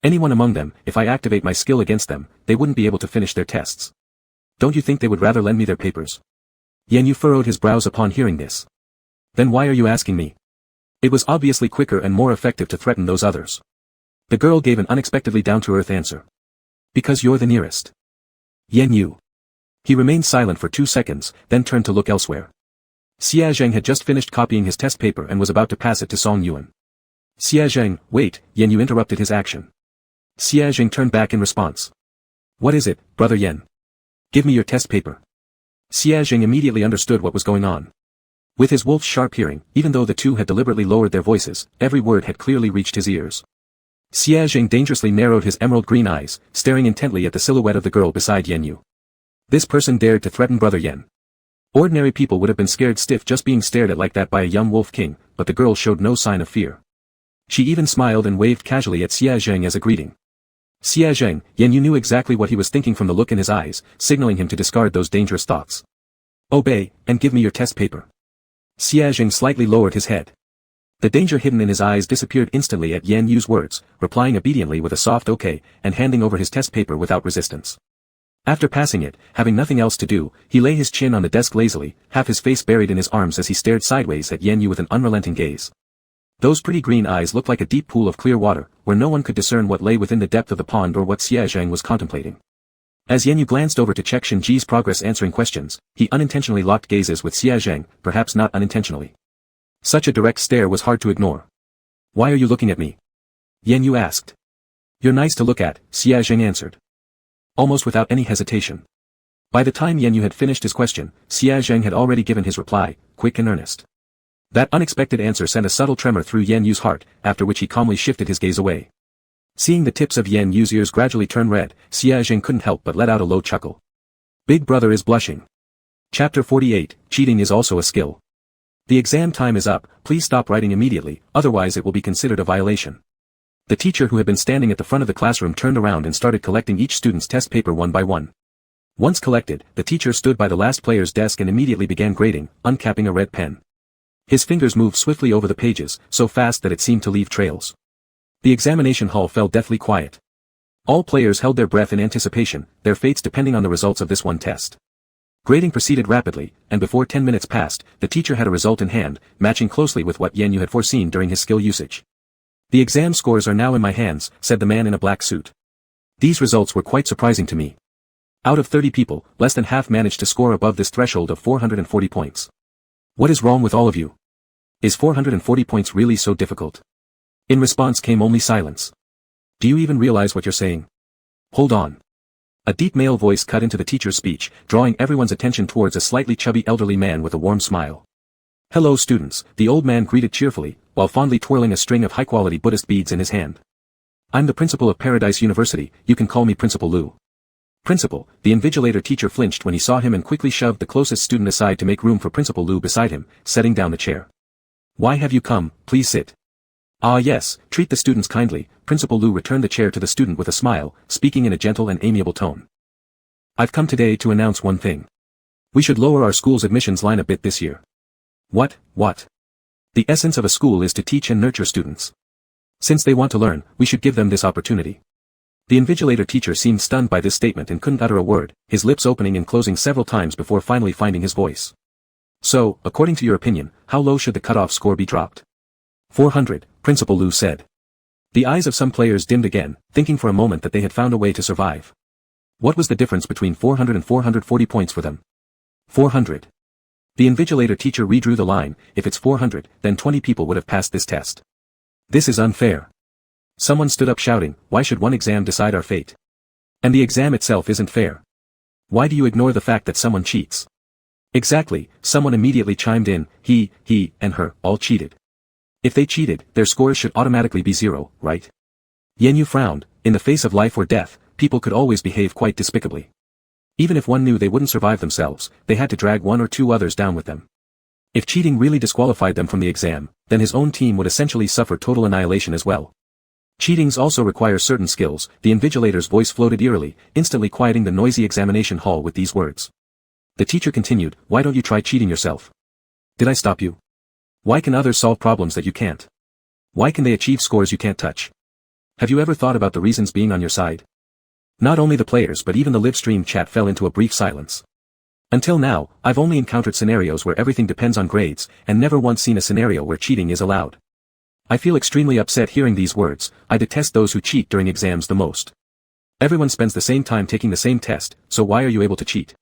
Anyone among them, if I activate my skill against them, they wouldn't be able to finish their tests. Don't you think they would rather lend me their papers? Yan Yu furrowed his brows upon hearing this. Then why are you asking me? It was obviously quicker and more effective to threaten those others. The girl gave an unexpectedly down-to-earth answer. Because you're the nearest. Yan Yu. He remained silent for 2 seconds, then turned to look elsewhere. Xia Zheng had just finished copying his test paper and was about to pass it to Song Yuan. Xia Zheng, wait, Yan Yu interrupted his action. Xia Zheng turned back in response. What is it, brother Yan? Give me your test paper. Xia Zheng immediately understood what was going on. With his wolf's sharp hearing, even though the two had deliberately lowered their voices, every word had clearly reached his ears. Xia Zheng dangerously narrowed his emerald green eyes, staring intently at the silhouette of the girl beside Yan Yu. This person dared to threaten brother Yan. Ordinary people would have been scared stiff just being stared at like that by a young wolf king, but the girl showed no sign of fear. She even smiled and waved casually at Xia Zheng as a greeting. Xia Zheng, Yan Yu knew exactly what he was thinking from the look in his eyes, signaling him to discard those dangerous thoughts. Obey, and give me your test paper. Xia Zheng slightly lowered his head. The danger hidden in his eyes disappeared instantly at Yan Yu's words, replying obediently with a soft okay, and handing over his test paper without resistance. After passing it, having nothing else to do, he lay his chin on the desk lazily, half his face buried in his arms as he stared sideways at Yan Yu with an unrelenting gaze. Those pretty green eyes looked like a deep pool of clear water, where no one could discern what lay within the depth of the pond or what Xia Zheng was contemplating. As Yan Yu glanced over to check Shinji's progress answering questions, he unintentionally locked gazes with Xia Zheng, perhaps not unintentionally. Such a direct stare was hard to ignore. Why are you looking at me? Yan Yu asked. You're nice to look at, Xia Zheng answered. Almost without any hesitation. By the time Yan Yu had finished his question, Xia Zheng had already given his reply, quick and earnest. That unexpected answer sent a subtle tremor through Yan Yu's heart, after which he calmly shifted his gaze away. Seeing the tips of Yan Yu's ears gradually turn red, Xia Zheng couldn't help but let out a low chuckle. Big brother is blushing. Chapter 48, Cheating is also a skill. The exam time is up, please stop writing immediately, otherwise it will be considered a violation. The teacher who had been standing at the front of the classroom turned around and started collecting each student's test paper one by one. Once collected, the teacher stood by the last player's desk and immediately began grading, uncapping a red pen. His fingers moved swiftly over the pages, so fast that it seemed to leave trails. The examination hall fell deathly quiet. All players held their breath in anticipation, their fates depending on the results of this one test. Grading proceeded rapidly, and before 10 minutes passed, the teacher had a result in hand, matching closely with what Yan Yu had foreseen during his skill usage. The exam scores are now in my hands, said the man in a black suit. These results were quite surprising to me. Out of 30 people, less than half managed to score above this threshold of 440 points. What is wrong with all of you? Is 440 points really so difficult? In response came only silence. Do you even realize what you're saying? Hold on. A deep male voice cut into the teacher's speech, drawing everyone's attention towards a slightly chubby elderly man with a warm smile. Hello students, the old man greeted cheerfully, while fondly twirling a string of high-quality Buddhist beads in his hand. I'm the principal of Paradise University, you can call me Principal Lu. Principal, the invigilator teacher flinched when he saw him and quickly shoved the closest student aside to make room for Principal Lu beside him, setting down the chair. Why have you come, please sit. Ah yes, treat the students kindly, Principal Lu returned the chair to the student with a smile, speaking in a gentle and amiable tone. I've come today to announce one thing. We should lower our school's admissions line a bit this year. What? The essence of a school is to teach and nurture students. Since they want to learn, we should give them this opportunity. The invigilator teacher seemed stunned by this statement and couldn't utter a word, his lips opening and closing several times before finally finding his voice. So, according to your opinion, how low should the cutoff score be dropped? 400, Principal Lu said. The eyes of some players dimmed again, thinking for a moment that they had found a way to survive. What was the difference between 400 and 440 points for them? 400. The invigilator teacher redrew the line. If it's 400, then 20 people would have passed this test. This is unfair. Someone stood up shouting, why should one exam decide our fate? And the exam itself isn't fair. Why do you ignore the fact that someone cheats? Exactly, someone immediately chimed in, he, and her, all cheated. If they cheated, their scores should automatically be 0, right? Yenyu frowned. In the face of life or death, people could always behave quite despicably. Even if one knew they wouldn't survive themselves, they had to drag one or two others down with them. If cheating really disqualified them from the exam, then his own team would essentially suffer total annihilation as well. Cheatings also require certain skills. The invigilator's voice floated eerily, instantly quieting the noisy examination hall with these words. The teacher continued, why don't you try cheating yourself? Did I stop you? Why can others solve problems that you can't? Why can they achieve scores you can't touch? Have you ever thought about the reasons being on your side? Not only the players but even the live stream chat fell into a brief silence. Until now, I've only encountered scenarios where everything depends on grades, and never once seen a scenario where cheating is allowed. I feel extremely upset hearing these words. I detest those who cheat during exams the most. Everyone spends the same time taking the same test, so why are you able to cheat?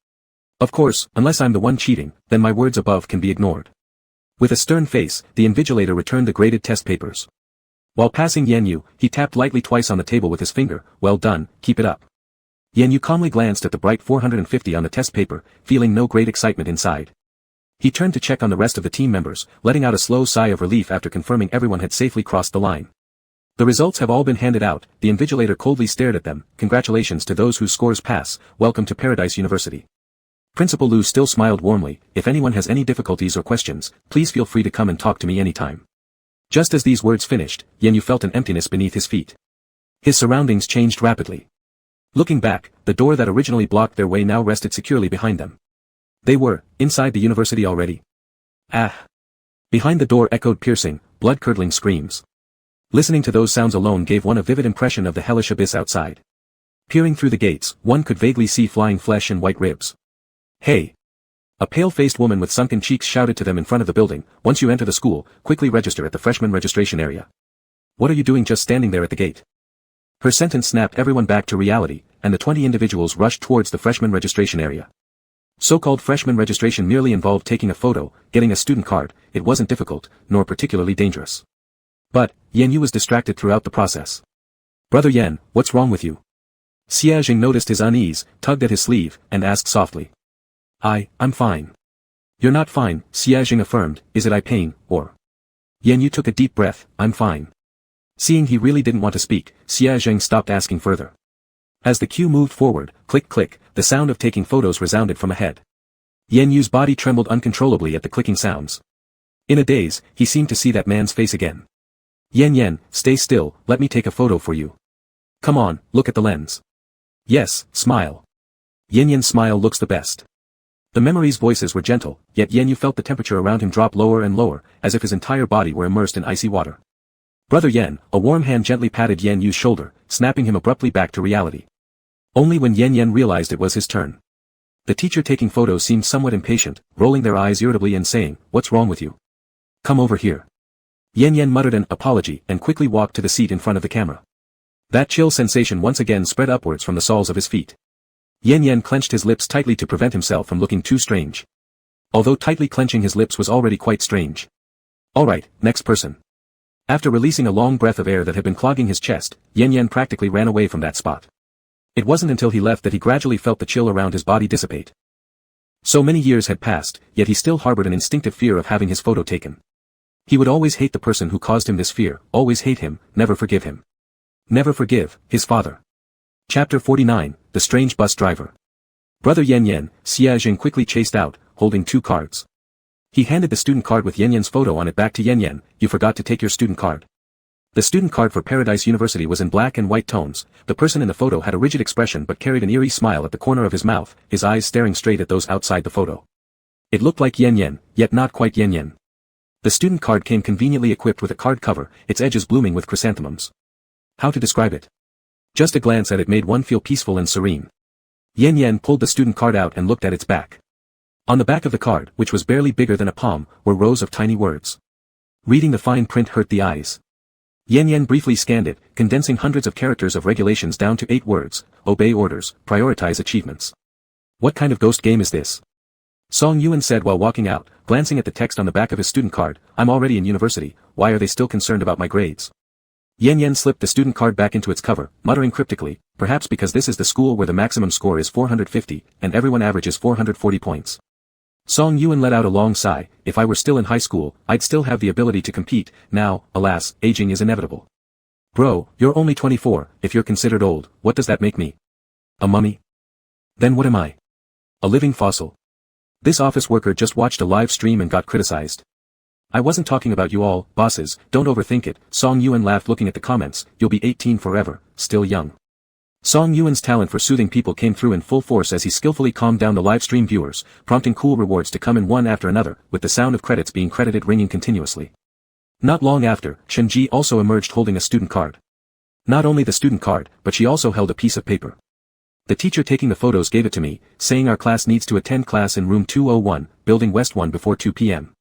Of course, unless I'm the one cheating, then my words above can be ignored. With a stern face, the invigilator returned the graded test papers. While passing Yenyu, he tapped lightly twice on the table with his finger. Well done, keep it up. Yenyu calmly glanced at the bright 450 on the test paper, feeling no great excitement inside. He turned to check on the rest of the team members, letting out a slow sigh of relief after confirming everyone had safely crossed the line. The results have all been handed out. The invigilator coldly stared at them. Congratulations to those whose scores pass. Welcome to Paradise University. Principal Lu still smiled warmly. If anyone has any difficulties or questions, please feel free to come and talk to me anytime. Just as these words finished, Yenyu felt an emptiness beneath his feet. His surroundings changed rapidly. Looking back, the door that originally blocked their way now rested securely behind them. They were inside the university already. Ah! Behind the door echoed piercing, blood-curdling screams. Listening to those sounds alone gave one a vivid impression of the hellish abyss outside. Peering through the gates, one could vaguely see flying flesh and white ribs. Hey! A pale-faced woman with sunken cheeks shouted to them in front of the building. Once you enter the school, quickly register at the freshman registration area. What are you doing just standing there at the gate? Her sentence snapped everyone back to reality, and the 20 individuals rushed towards the freshman registration area. So-called freshman registration merely involved taking a photo, getting a student card. It wasn't difficult, nor particularly dangerous. But, Yenyu was distracted throughout the process. Brother Yen, what's wrong with you? Xia Jing noticed his unease, tugged at his sleeve, and asked softly. I'm fine. You're not fine, Xia Jing affirmed. Is it eye pain, or? Yenyu took a deep breath. I'm fine. Seeing he really didn't want to speak, Xia Jing stopped asking further. As the queue moved forward, click click, the sound of taking photos resounded from ahead. Yenyu's body trembled uncontrollably at the clicking sounds. In a daze, he seemed to see that man's face again. Yen, stay still, let me take a photo for you. Come on, look at the lens. Yes, smile. Yen's smile looks the best. The memory's voices were gentle, yet Yenyu felt the temperature around him drop lower and lower, as if his entire body were immersed in icy water. Brother Yen, a warm hand gently patted Yenyu's shoulder, snapping him abruptly back to reality. Only when Yen realized it was his turn. The teacher taking photos seemed somewhat impatient, rolling their eyes irritably and saying, what's wrong with you? Come over here. Yen muttered an apology and quickly walked to the seat in front of the camera. That chill sensation once again spread upwards from the soles of his feet. Yen clenched his lips tightly to prevent himself from looking too strange. Although tightly clenching his lips was already quite strange. Alright, next person. After releasing a long breath of air that had been clogging his chest, Yen practically ran away from that spot. It wasn't until he left that he gradually felt the chill around his body dissipate. So many years had passed, yet he still harbored an instinctive fear of having his photo taken. He would always hate the person who caused him this fear, always hate him, never forgive him. Never forgive, his father. Chapter 49, The Strange Bus Driver. Brother Yen, Xia Jing quickly chased out, holding 2 cards. He handed the student card with Yen's photo on it back to Yen. You forgot to take your student card. The student card for Paradise University was in black and white tones. The person in the photo had a rigid expression but carried an eerie smile at the corner of his mouth, his eyes staring straight at those outside the photo. It looked like Yen, yet not quite Yen. The student card came conveniently equipped with a card cover, its edges blooming with chrysanthemums. How to describe it? Just a glance at it made one feel peaceful and serene. Yan Yan pulled the student card out and looked at its back. On the back of the card, which was barely bigger than a palm, were rows of tiny words. Reading the fine print hurt the eyes. Yan Yan briefly scanned it, condensing hundreds of characters of regulations down to 8 words: obey orders, prioritize achievements. What kind of ghost game is this? Song Yuan said while walking out, glancing at the text on the back of his student card. I'm already in university, why are they still concerned about my grades? Yan Yan slipped the student card back into its cover, muttering cryptically, perhaps because this is the school where the maximum score is 450, and everyone averages 440 points. Song Yuan let out a long sigh. If I were still in high school, I'd still have the ability to compete. Now, alas, aging is inevitable. Bro, you're only 24, if you're considered old, what does that make me? A mummy? Then what am I? A living fossil. This office worker just watched a live stream and got criticized. I wasn't talking about you all, bosses, don't overthink it. Song Yuan laughed looking at the comments. You'll be 18 forever, still young. Song Yuan's talent for soothing people came through in full force as he skillfully calmed down the live stream viewers, prompting cool rewards to come in one after another, with the sound of credits being credited ringing continuously. Not long after, Shenji also emerged holding a student card. Not only the student card, but she also held a piece of paper. The teacher taking the photos gave it to me, saying our class needs to attend class in room 201, building West 1 before 2 p.m.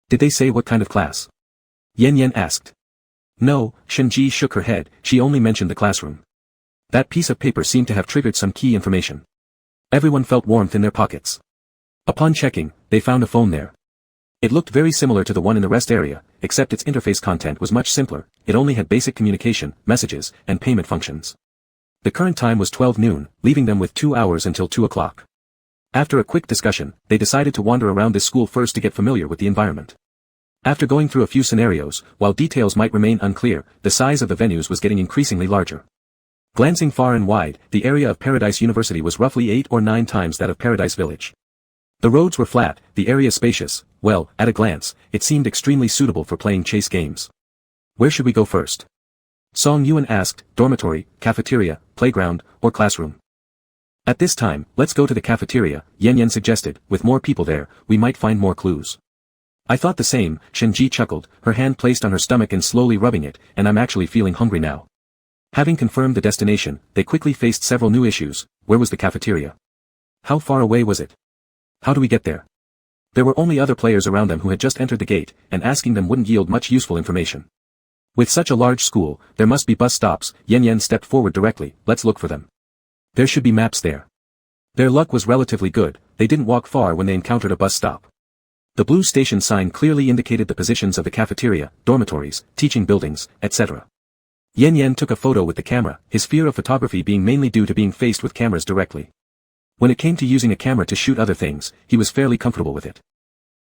Did they say what kind of class? Yan Yan asked. No, Shenji shook her head, she only mentioned the classroom. That piece of paper seemed to have triggered some key information. Everyone felt warmth in their pockets. Upon checking, they found a phone there. It looked very similar to the one in the rest area, except its interface content was much simpler. It only had basic communication, messages, and payment functions. The current time was 12 noon, leaving them with 2 hours until 2 o'clock. After a quick discussion, they decided to wander around this school first to get familiar with the environment. After going through a few scenarios, while details might remain unclear, the size of the venues was getting increasingly larger. Glancing far and wide, the area of Paradise University was roughly 8 or 9 times that of Paradise Village. The roads were flat, the area spacious. Well, at a glance, it seemed extremely suitable for playing chase games. Where should we go first? Song Yuan asked, dormitory, cafeteria, playground, or classroom. At this time, let's go to the cafeteria, Yan Yan suggested. With more people there, we might find more clues. I thought the same, Shenji chuckled, her hand placed on her stomach and slowly rubbing it, and I'm actually feeling hungry now. Having confirmed the destination, they quickly faced several new issues. Where was the cafeteria? How far away was it? How do we get there? There were only other players around them who had just entered the gate, and asking them wouldn't yield much useful information. With such a large school, there must be bus stops. Yan Yan stepped forward directly. Let's look for them. There should be maps there. Their luck was relatively good, they didn't walk far when they encountered a bus stop. The blue station sign clearly indicated the positions of the cafeteria, dormitories, teaching buildings, etc. Yan Yan took a photo with the camera, his fear of photography being mainly due to being faced with cameras directly. When it came to using a camera to shoot other things, he was fairly comfortable with it.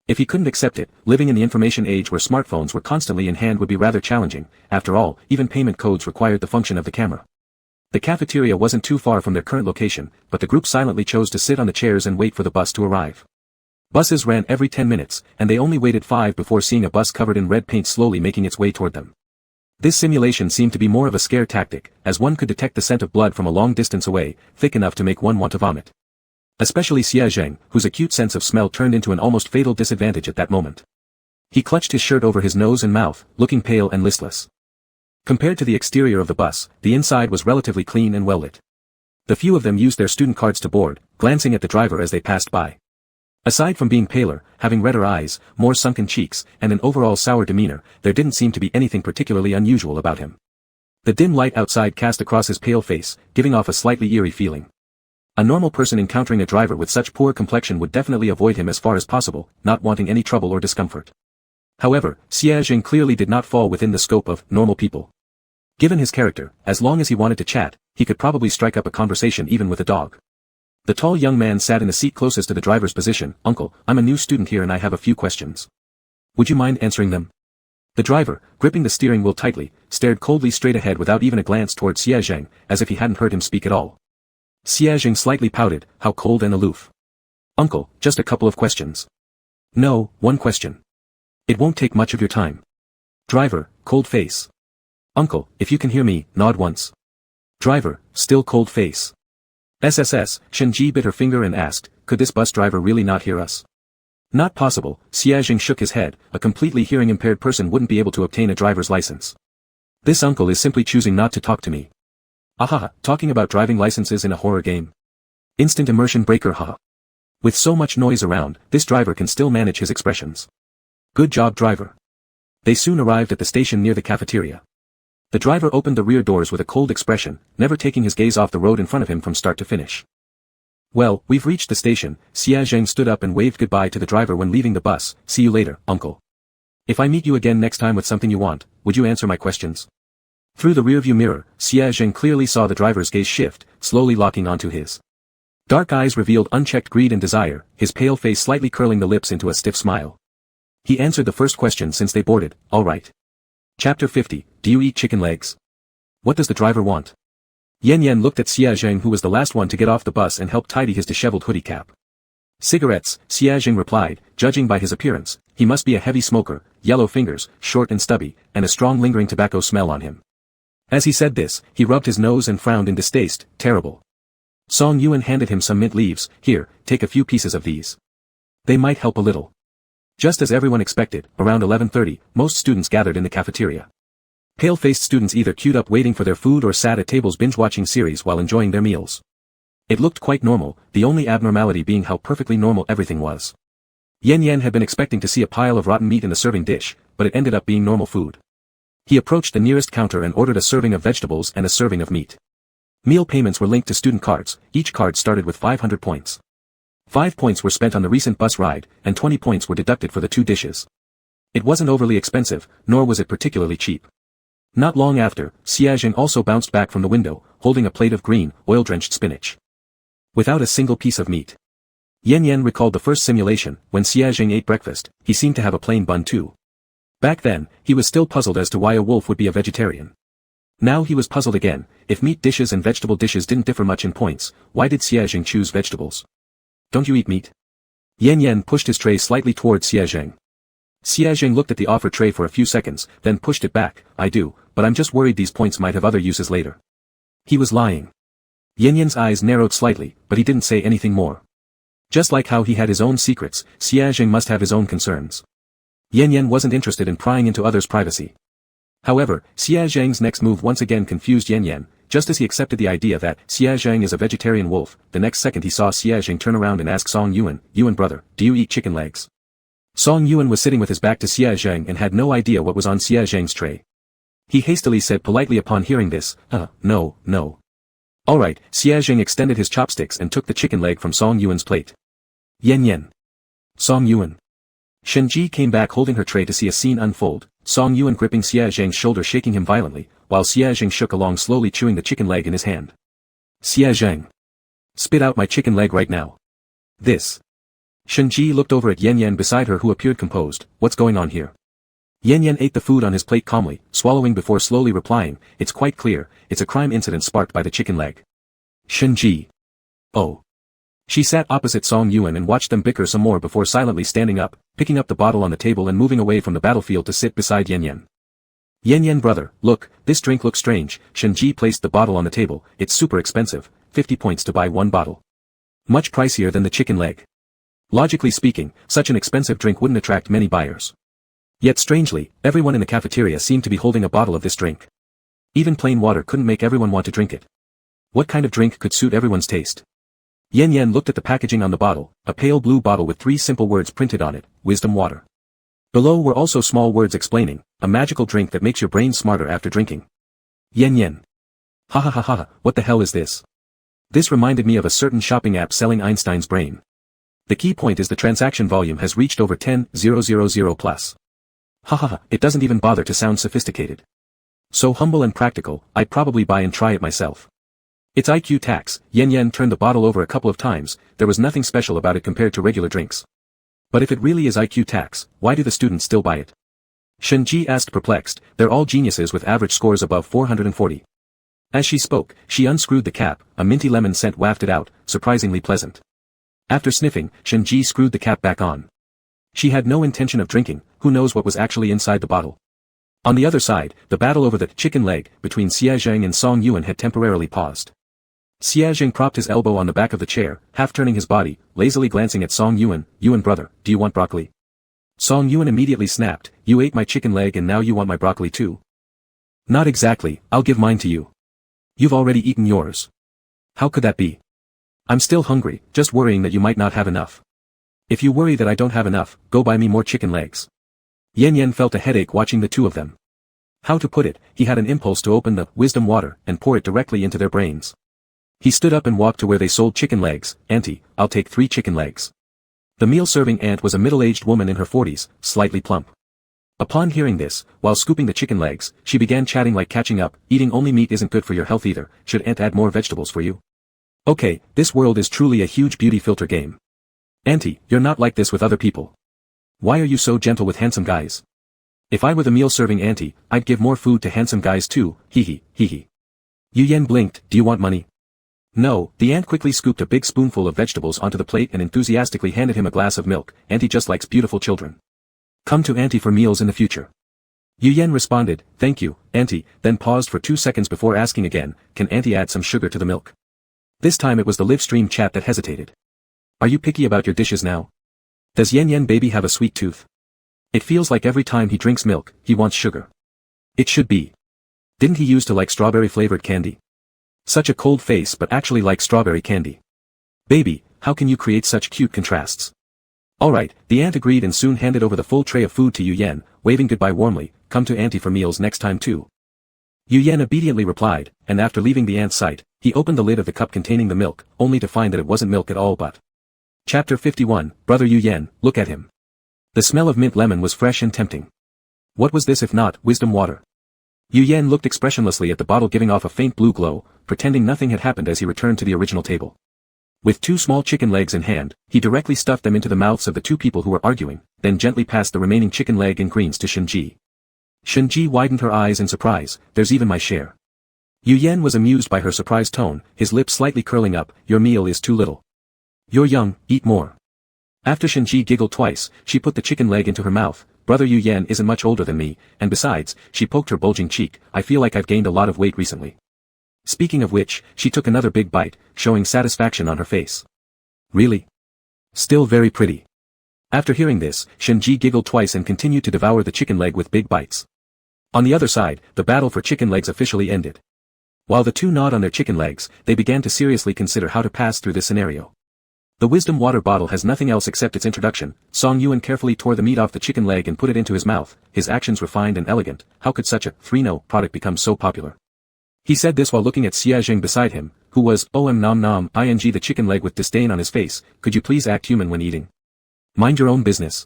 If he couldn't accept it, living in the information age where smartphones were constantly in hand would be rather challenging. After all, even payment codes required the function of the camera. The cafeteria wasn't too far from their current location, but the group silently chose to sit on the chairs and wait for the bus to arrive. Buses ran every 10 minutes, and they only waited 5 before seeing a bus covered in red paint slowly making its way toward them. This simulation seemed to be more of a scare tactic, as one could detect the scent of blood from a long distance away, thick enough to make one want to vomit. Especially Xie Zheng, whose acute sense of smell turned into an almost fatal disadvantage at that moment. He clutched his shirt over his nose and mouth, looking pale and listless. Compared to the exterior of the bus, the inside was relatively clean and well lit. The few of them used their student cards to board, glancing at the driver as they passed by. Aside from being paler, having redder eyes, more sunken cheeks, and an overall sour demeanor, there didn't seem to be anything particularly unusual about him. The dim light outside cast across his pale face, giving off a slightly eerie feeling. A normal person encountering a driver with such poor complexion would definitely avoid him as far as possible, not wanting any trouble or discomfort. However, Xie Zheng clearly did not fall within the scope of normal people. Given his character, as long as he wanted to chat, he could probably strike up a conversation even with a dog. The tall young man sat in the seat closest to the driver's position. Uncle, I'm a new student here and I have a few questions. Would you mind answering them? The driver, gripping the steering wheel tightly, stared coldly straight ahead without even a glance towards Xie Zheng, as if he hadn't heard him speak at all. Xie Zheng slightly pouted, how cold and aloof. Uncle, just a couple of questions. No, one question. It won't take much of your time. Driver, cold face. Uncle, if you can hear me, nod once. Driver, still cold face. SSS, Shenji bit her finger and asked, could this bus driver really not hear us? Not possible, Xiaojing shook his head, a completely hearing-impaired person wouldn't be able to obtain a driver's license. This uncle is simply choosing not to talk to me. Ahaha, talking about driving licenses in a horror game. Instant immersion breaker haha. With so much noise around, this driver can still manage his expressions. Good job driver. They soon arrived at the station near the cafeteria. The driver opened the rear doors with a cold expression, never taking his gaze off the road in front of him from start to finish. Well, we've reached the station. Xiaojing stood up and waved goodbye to the driver when leaving the bus. See you later, uncle. If I meet you again next time with something you want, would you answer my questions? Through the rearview mirror, Xiaojing clearly saw the driver's gaze shift, slowly locking onto his. Dark eyes revealed unchecked greed and desire, his pale face slightly curling the lips into a stiff smile. He answered the first question since they boarded, all right. Chapter 50, Do you eat chicken legs? What does the driver want? Yan looked at Xiaojing, who was the last one to get off the bus, and helped tidy his disheveled hoodie cap. Cigarettes, Xiaojing replied, judging by his appearance, he must be a heavy smoker, yellow fingers, short and stubby, and a strong lingering tobacco smell on him. As he said this, he rubbed his nose and frowned in distaste, terrible. Song Yuan handed him some mint leaves, here, take a few pieces of these. They might help a little. Just as everyone expected, around 11:30, most students gathered in the cafeteria. Pale-faced students either queued up waiting for their food or sat at tables binge-watching series while enjoying their meals. It looked quite normal, the only abnormality being how perfectly normal everything was. Yan had been expecting to see a pile of rotten meat in the serving dish, but it ended up being normal food. He approached the nearest counter and ordered a serving of vegetables and a serving of meat. Meal payments were linked to student cards, each card started with 500 points. 5 points were spent on the recent bus ride, and 20 points were deducted for the 2 dishes. It wasn't overly expensive, nor was it particularly cheap. Not long after, Xiaojing also bounced back from the window, holding a plate of green, oil-drenched spinach. Without a single piece of meat. Yan recalled the first simulation, when Xiaojing ate breakfast, he seemed to have a plain bun too. Back then, he was still puzzled as to why a wolf would be a vegetarian. Now he was puzzled again, if meat dishes and vegetable dishes didn't differ much in points, why did Xiaojing choose vegetables? Don't you eat meat? Yan pushed his tray slightly towards Xiaojing. Xiaojing looked at the offer tray for a few seconds, then pushed it back, I do, but I'm just worried these points might have other uses later. He was lying. Yan's eyes narrowed slightly, but he didn't say anything more. Just like how he had his own secrets, Xiaojing must have his own concerns. Yan wasn't interested in prying into others' privacy. However, Xiaojing's next move once again confused Yan. Just as he accepted the idea that Xiaojing is a vegetarian wolf, the next second he saw Xiaojing turn around and ask Song Yuan, Yuan brother, do you eat chicken legs? Song Yuan was sitting with his back to Xiaojing and had no idea what was on Xiaojing's tray. He hastily said politely upon hearing this, no. Alright, Xiaojing extended his chopsticks and took the chicken leg from Song Yuan's plate. Yan. Song Yuan. Shenji came back holding her tray to see a scene unfold, Song Yuan gripping Xiaojing's shoulder, shaking him violently, while Xiaojing shook along, slowly chewing the chicken leg in his hand. Xiaojing. Spit out my chicken leg right now. This. Shenji looked over at Yan beside her, who appeared composed. What's going on here? Yan ate the food on his plate calmly, swallowing before slowly replying, it's quite clear, it's a crime incident sparked by the chicken leg. Shenji. Oh. She sat opposite Song Yuan and watched them bicker some more before silently standing up, picking up the bottle on the table and moving away from the battlefield to sit beside Yan. Yan brother, look, this drink looks strange. Shenji placed the bottle on the table, it's super expensive, 50 points to buy one bottle. Much pricier than the chicken leg. Logically speaking, such an expensive drink wouldn't attract many buyers. Yet strangely, everyone in the cafeteria seemed to be holding a bottle of this drink. Even plain water couldn't make everyone want to drink it. What kind of drink could suit everyone's taste? Yan looked at the packaging on the bottle, a pale blue bottle with 3 simple words printed on it, wisdom water. Below were also small words explaining, a magical drink that makes your brain smarter after drinking. Yan. Ha, what the hell is this? This reminded me of a certain shopping app selling Einstein's brain. The key point is the transaction volume has reached over 10,000 plus. Ha, it doesn't even bother to sound sophisticated. So humble and practical, I'd probably buy and try it myself. It's IQ tax. Yan turned the bottle over a couple of times, there was nothing special about it compared to regular drinks. But if it really is IQ tax, why do the students still buy it? Shenji asked perplexed, they're all geniuses with average scores above 440. As she spoke, she unscrewed the cap, a minty lemon scent wafted out, surprisingly pleasant. After sniffing, Shenji screwed the cap back on. She had no intention of drinking, who knows what was actually inside the bottle. On the other side, the battle over the chicken leg between Xiaojing and Song Yuan had temporarily paused. Xia Jing propped his elbow on the back of the chair, half turning his body, lazily glancing at Song Yuan. Yuan brother, do you want broccoli? Song Yuan immediately snapped, you ate my chicken leg and now you want my broccoli too? Not exactly, I'll give mine to you. You've already eaten yours. How could that be? I'm still hungry, just worrying that you might not have enough. If you worry that I don't have enough, go buy me more chicken legs. Yan Yan felt a headache watching the two of them. How to put it, he had an impulse to open the wisdom water and pour it directly into their brains. He stood up and walked to where they sold chicken legs. Auntie, I'll take 3 chicken legs. The meal-serving aunt was a middle-aged woman in her 40s, slightly plump. Upon hearing this, while scooping the chicken legs, she began chatting like catching up, eating only meat isn't good for your health either, should aunt add more vegetables for you? Okay, this world is truly a huge beauty filter game. Auntie, you're not like this with other people. Why are you so gentle with handsome guys? If I were the meal-serving auntie, I'd give more food to handsome guys too, hee hee. Yu Yan blinked, do you want money? No, the aunt quickly scooped a big spoonful of vegetables onto the plate and enthusiastically handed him a glass of milk. Auntie just likes beautiful children. Come to auntie for meals in the future. Yu Yan responded, thank you, auntie, then paused for 2 seconds before asking again, can auntie add some sugar to the milk? This time it was the live stream chat that hesitated. Are you picky about your dishes now? Does Yan Yan baby have a sweet tooth? It feels like every time he drinks milk, he wants sugar. It should be. Didn't he used to like strawberry-flavored candy? Such a cold face but actually likes strawberry candy. Baby, how can you create such cute contrasts? Alright, the aunt agreed and soon handed over the full tray of food to Yu Yan, waving goodbye warmly, come to auntie for meals next time too. Yu Yan obediently replied, and after leaving the aunt's sight, he opened the lid of the cup containing the milk, only to find that it wasn't milk at all but. Chapter 51, Brother Yu Yan, look at him. The smell of mint lemon was fresh and tempting. What was this if not wisdom water? Yu Yan looked expressionlessly at the bottle giving off a faint blue glow, pretending nothing had happened as he returned to the original table. With 2 small chicken legs in hand, he directly stuffed them into the mouths of the 2 people who were arguing, then gently passed the remaining chicken leg and greens to Shenji. Shenji widened her eyes in surprise, there's even my share. Yu Yan was amused by her surprised tone, his lips slightly curling up, your meal is too little. You're young, eat more. After Shenji giggled twice, she put the chicken leg into her mouth. Brother Yu Yan isn't much older than me, and besides, she poked her bulging cheek, I feel like I've gained a lot of weight recently. Speaking of which, she took another big bite, showing satisfaction on her face. Really? Still very pretty. After hearing this, Shenji giggled twice and continued to devour the chicken leg with big bites. On the other side, the battle for chicken legs officially ended. While the 2 gnawed on their chicken legs, they began to seriously consider how to pass through this scenario. The wisdom water bottle has nothing else except its introduction. Song Yuan carefully tore the meat off the chicken leg and put it into his mouth, his actions refined and elegant. How could such a 3-no product become so popular? He said this while looking at Xia Jing beside him, who was, nom nom, ing the chicken leg with disdain on his face, could you please act human when eating? Mind your own business.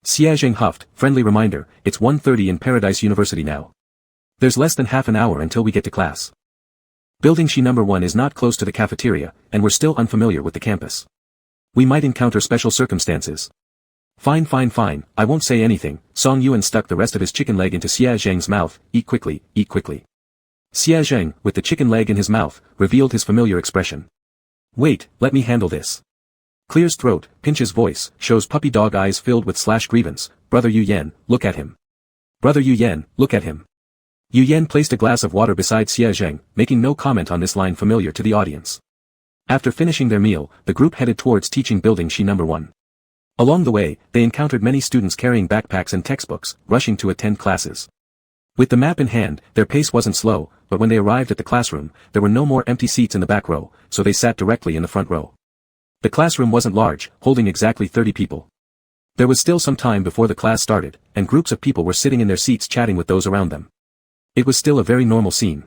Xia Jing huffed, friendly reminder, it's 1:30 in Paradise University now. There's less than half an hour until we get to class. Building She number 1 is not close to the cafeteria, and we're still unfamiliar with the campus. We might encounter special circumstances. Fine, I won't say anything. Song Yuan stuck the rest of his chicken leg into Xia Zheng's mouth, eat quickly. Xia Zheng, with the chicken leg in his mouth, revealed his familiar expression. Wait, let me handle this. Clears throat, pinches voice, shows puppy dog eyes filled with /grievance, Brother Yu Yan, look at him. Brother Yu Yan, look at him. Yu Yan placed a glass of water beside Xia Zheng, making no comment on this line familiar to the audience. After finishing their meal, the group headed towards teaching building She number 1. Along the way, they encountered many students carrying backpacks and textbooks, rushing to attend classes. With the map in hand, their pace wasn't slow, but when they arrived at the classroom, there were no more empty seats in the back row, so they sat directly in the front row. The classroom wasn't large, holding exactly 30 people. There was still some time before the class started, and groups of people were sitting in their seats chatting with those around them. It was still a very normal scene.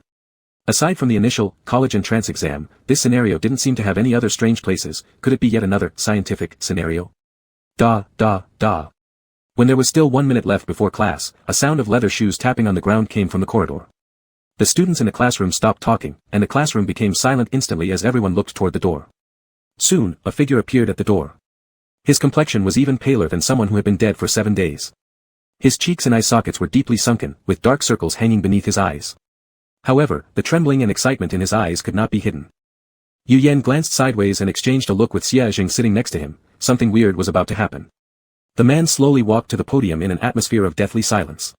Aside from the initial, college entrance exam, this scenario didn't seem to have any other strange places. Could it be yet another, scientific, scenario? Da. When there was still 1 minute left before class, a sound of leather shoes tapping on the ground came from the corridor. The students in the classroom stopped talking, and the classroom became silent instantly as everyone looked toward the door. Soon, a figure appeared at the door. His complexion was even paler than someone who had been dead for 7 days. His cheeks and eye sockets were deeply sunken, with dark circles hanging beneath his eyes. However, the trembling and excitement in his eyes could not be hidden. Yu Yan glanced sideways and exchanged a look with Xia Jing sitting next to him. Something weird was about to happen. The man slowly walked to the podium in an atmosphere of deathly silence.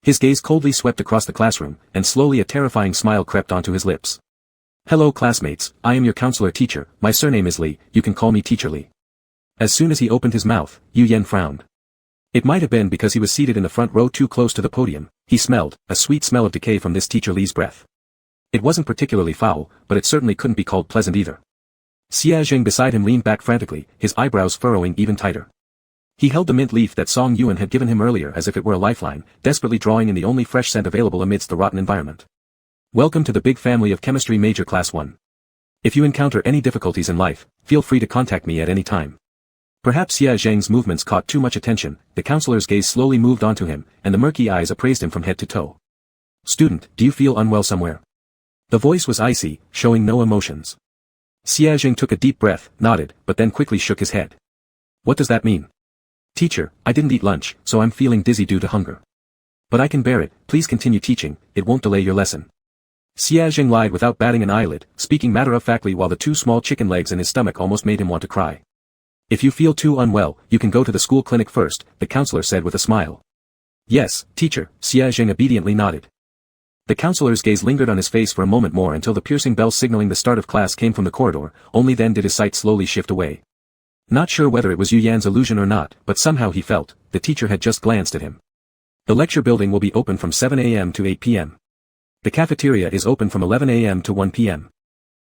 His gaze coldly swept across the classroom, and slowly a terrifying smile crept onto his lips. Hello classmates, I am your counselor teacher, my surname is Li, you can call me Teacher Li. As soon as he opened his mouth, Yu Yan frowned. It might have been because he was seated in the front row too close to the podium, he smelled a sweet smell of decay from this Teacher Li's breath. It wasn't particularly foul, but it certainly couldn't be called pleasant either. Xia Zheng beside him leaned back frantically, his eyebrows furrowing even tighter. He held the mint leaf that Song Yuan had given him earlier as if it were a lifeline, desperately drawing in the only fresh scent available amidst the rotten environment. Welcome to the big family of Chemistry Major Class 1. If you encounter any difficulties in life, feel free to contact me at any time. Perhaps Xia Zheng's movements caught too much attention, the counselor's gaze slowly moved onto him, and the murky eyes appraised him from head to toe. Student, do you feel unwell somewhere? The voice was icy, showing no emotions. Xia Zheng took a deep breath, nodded, but then quickly shook his head. What does that mean? Teacher, I didn't eat lunch, so I'm feeling dizzy due to hunger. But I can bear it, please continue teaching, it won't delay your lesson. Xia Zheng lied without batting an eyelid, speaking matter-of-factly while the two small chicken legs in his stomach almost made him want to cry. If you feel too unwell, you can go to the school clinic first, the counselor said with a smile. Yes, teacher, Xia Zheng obediently nodded. The counselor's gaze lingered on his face for a moment more until the piercing bell signaling the start of class came from the corridor, only then did his sight slowly shift away. Not sure whether it was Yu Yan's illusion or not, but somehow he felt, the teacher had just glanced at him. The lecture building will be open from 7 a.m. to 8 p.m. The cafeteria is open from 11 a.m. to 1 p.m.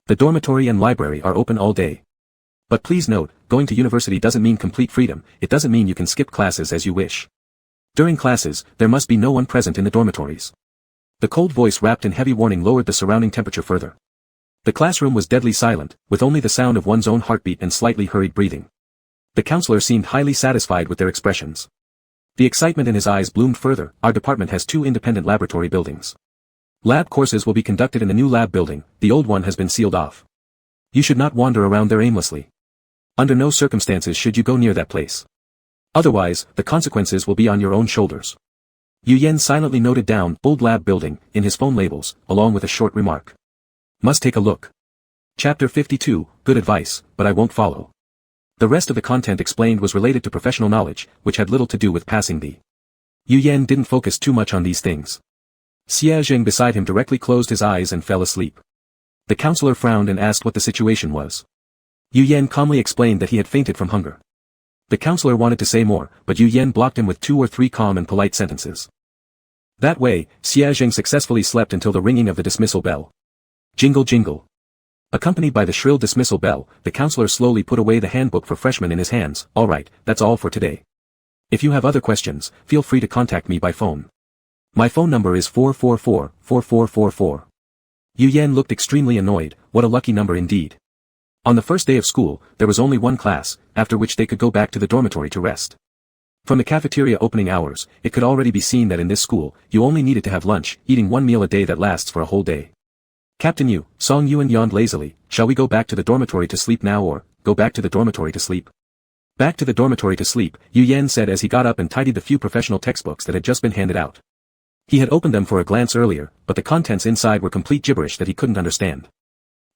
The dormitory and library are open all day. But please note, going to university doesn't mean complete freedom, it doesn't mean you can skip classes as you wish. During classes, there must be no one present in the dormitories. The cold voice wrapped in heavy warning lowered the surrounding temperature further. The classroom was deadly silent, with only the sound of one's own heartbeat and slightly hurried breathing. The counselor seemed highly satisfied with their expressions. The excitement in his eyes bloomed further. Our department has 2 independent laboratory buildings. Lab courses will be conducted in the new lab building, the old one has been sealed off. You should not wander around there aimlessly. Under no circumstances should you go near that place. Otherwise, the consequences will be on your own shoulders. Yu Yan silently noted down old lab building in his phone labels, along with a short remark. Must take a look. Chapter 52, Good advice, but I won't follow. The rest of the content explained was related to professional knowledge, which had little to do with passing the. Yu Yan didn't focus too much on these things. Xia Zheng beside him directly closed his eyes and fell asleep. The counselor frowned and asked what the situation was. Yu Yan calmly explained that he had fainted from hunger. The counselor wanted to say more, but Yu Yan blocked him with 2 or 3 calm and polite sentences. That way, Xia Zheng successfully slept until the ringing of the dismissal bell. Jingle jingle. Accompanied by the shrill dismissal bell, the counselor slowly put away the handbook for freshmen in his hands. Alright, that's all for today. If you have other questions, feel free to contact me by phone. My phone number is 444-4444. Yu Yan looked extremely annoyed, what a lucky number indeed. On the first day of school, there was only one class, after which they could go back to the dormitory to rest. From the cafeteria opening hours, it could already be seen that in this school, you only needed to have lunch, eating 1 meal a day that lasts for a whole day. Captain Yu, Song Yuan yawned lazily, shall we go back to the dormitory to sleep now or, go back to the dormitory to sleep? Back to the dormitory to sleep, Yu Yan said as he got up and tidied the few professional textbooks that had just been handed out. He had opened them for a glance earlier, but the contents inside were complete gibberish that he couldn't understand.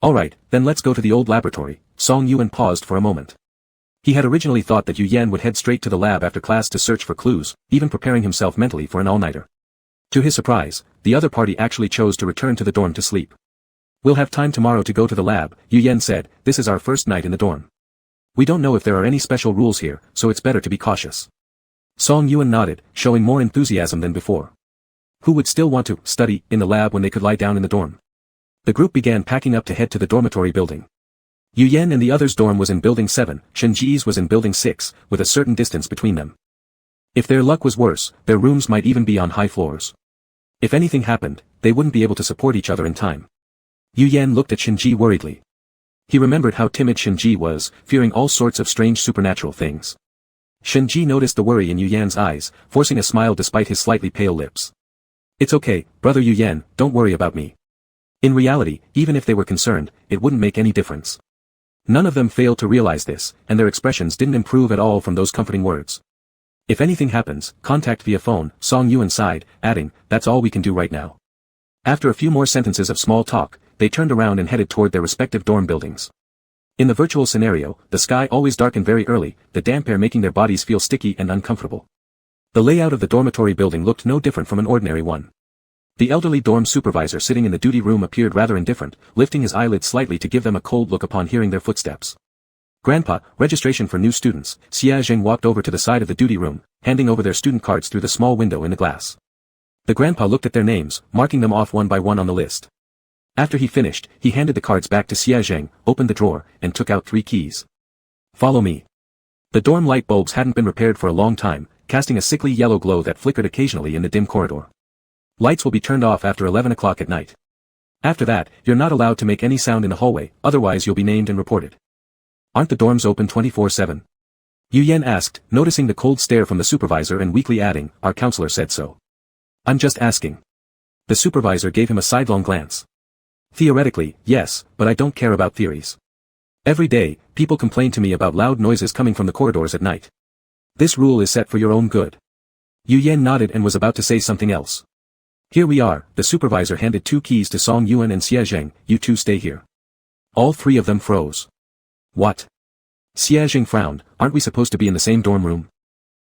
Alright, then let's go to the old laboratory. Song Yuan paused for a moment. He had originally thought that Yu Yan would head straight to the lab after class to search for clues, even preparing himself mentally for an all-nighter. To his surprise, the other party actually chose to return to the dorm to sleep. We'll have time tomorrow to go to the lab, Yu Yan said, this is our first night in the dorm. We don't know if there are any special rules here, so it's better to be cautious. Song Yuan nodded, showing more enthusiasm than before. Who would still want to study in the lab when they could lie down in the dorm? The group began packing up to head to the dormitory building. Yu Yan and the others' dorm was in building 7, Shenji's was in building 6, with a certain distance between them. If their luck was worse, their rooms might even be on high floors. If anything happened, they wouldn't be able to support each other in time. Yu Yan looked at Shenji worriedly. He remembered how timid Shenji was, fearing all sorts of strange supernatural things. Shenji noticed the worry in Yu Yan's eyes, forcing a smile despite his slightly pale lips. It's okay, brother Yu Yan, don't worry about me. In reality, even if they were concerned, it wouldn't make any difference. None of them failed to realize this, and their expressions didn't improve at all from those comforting words. If anything happens, contact via phone, Song Yuan sighed, adding, that's all we can do right now. After a few more sentences of small talk, they turned around and headed toward their respective dorm buildings. In the virtual scenario, the sky always darkened very early, the damp air making their bodies feel sticky and uncomfortable. The layout of the dormitory building looked no different from an ordinary one. The elderly dorm supervisor sitting in the duty room appeared rather indifferent, lifting his eyelids slightly to give them a cold look upon hearing their footsteps. "Grandpa, registration for new students." Xia Zheng walked over to the side of the duty room, handing over their student cards through the small window in the glass. The grandpa looked at their names, marking them off one by one on the list. After he finished, he handed the cards back to Xia Zheng, opened the drawer, and took out 3 keys. "Follow me." The dorm light bulbs hadn't been repaired for a long time, casting a sickly yellow glow that flickered occasionally in the dim corridor. "Lights will be turned off after 11 o'clock at night. After that, you're not allowed to make any sound in the hallway, otherwise you'll be named and reported." "Aren't the dorms open 24/7? Yu Yan asked, noticing the cold stare from the supervisor and weakly adding, "Our counselor said so." "I'm just asking." The supervisor gave him a sidelong glance. "Theoretically, yes, but I don't care about theories. Every day, people complain to me about loud noises coming from the corridors at night. This rule is set for your own good." Yu Yan nodded and was about to say something else. "Here we are." The supervisor handed 2 keys to Song Yuan and Xia Zheng. "You two stay here." All 3 of them froze. "What?" Xia Zheng frowned. "Aren't we supposed to be in the same dorm room?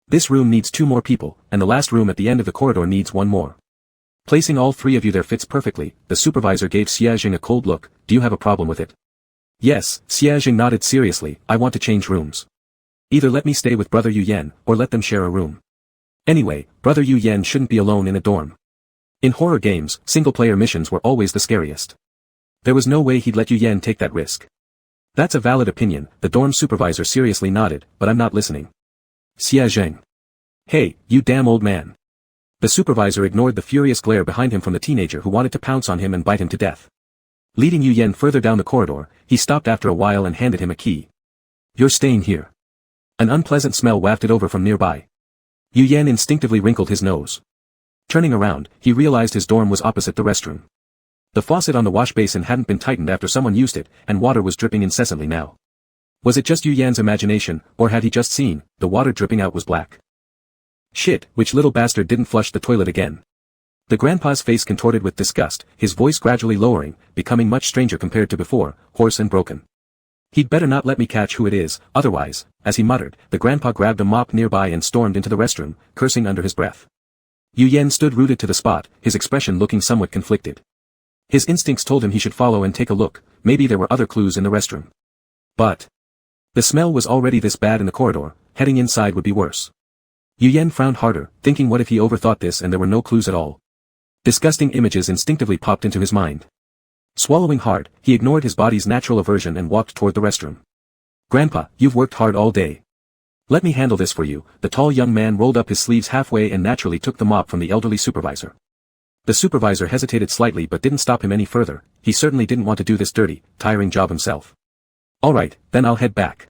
This room needs 2 more people, and the last room at the end of the corridor needs 1 more. Placing all 3 of you there fits perfectly." The supervisor gave Xia Zheng a cold look. "Do you have a problem with it?" "Yes." Xia Zheng nodded seriously. "I want to change rooms. Either let me stay with Brother Yu Yan, or let them share a room. Anyway, Brother Yu Yan shouldn't be alone in a dorm. In horror games, single-player missions were always the scariest. There was no way he'd let Yu Yan take that risk." "That's a valid opinion." The dorm supervisor seriously nodded, "but I'm not listening." Xia Zheng. "Hey, you damn old man." The supervisor ignored the furious glare behind him from the teenager who wanted to pounce on him and bite him to death. Leading Yu Yan further down the corridor, he stopped after a while and handed him a key. "You're staying here." An unpleasant smell wafted over from nearby. Yu Yan instinctively wrinkled his nose. Turning around, he realized his dorm was opposite the restroom. The faucet on the wash basin hadn't been tightened after someone used it, and water was dripping incessantly now. Was it just Yu Yan's imagination, or had he just seen, the water dripping out was black? "Shit, which little bastard didn't flush the toilet again?" The grandpa's face contorted with disgust, his voice gradually lowering, becoming much stranger compared to before, hoarse and broken. "He'd better not let me catch who it is, otherwise," as he muttered, the grandpa grabbed a mop nearby and stormed into the restroom, cursing under his breath. Yu Yan stood rooted to the spot, his expression looking somewhat conflicted. His instincts told him he should follow and take a look, maybe there were other clues in the restroom. But the smell was already this bad in the corridor, heading inside would be worse. Yu Yan frowned harder, thinking what if he overthought this and there were no clues at all. Disgusting images instinctively popped into his mind. Swallowing hard, he ignored his body's natural aversion and walked toward the restroom. "Grandpa, you've worked hard all day. Let me handle this for you." The tall young man rolled up his sleeves halfway and naturally took the mop from the elderly supervisor. The supervisor hesitated slightly but didn't stop him any further. He certainly didn't want to do this dirty, tiring job himself. "Alright, then I'll head back."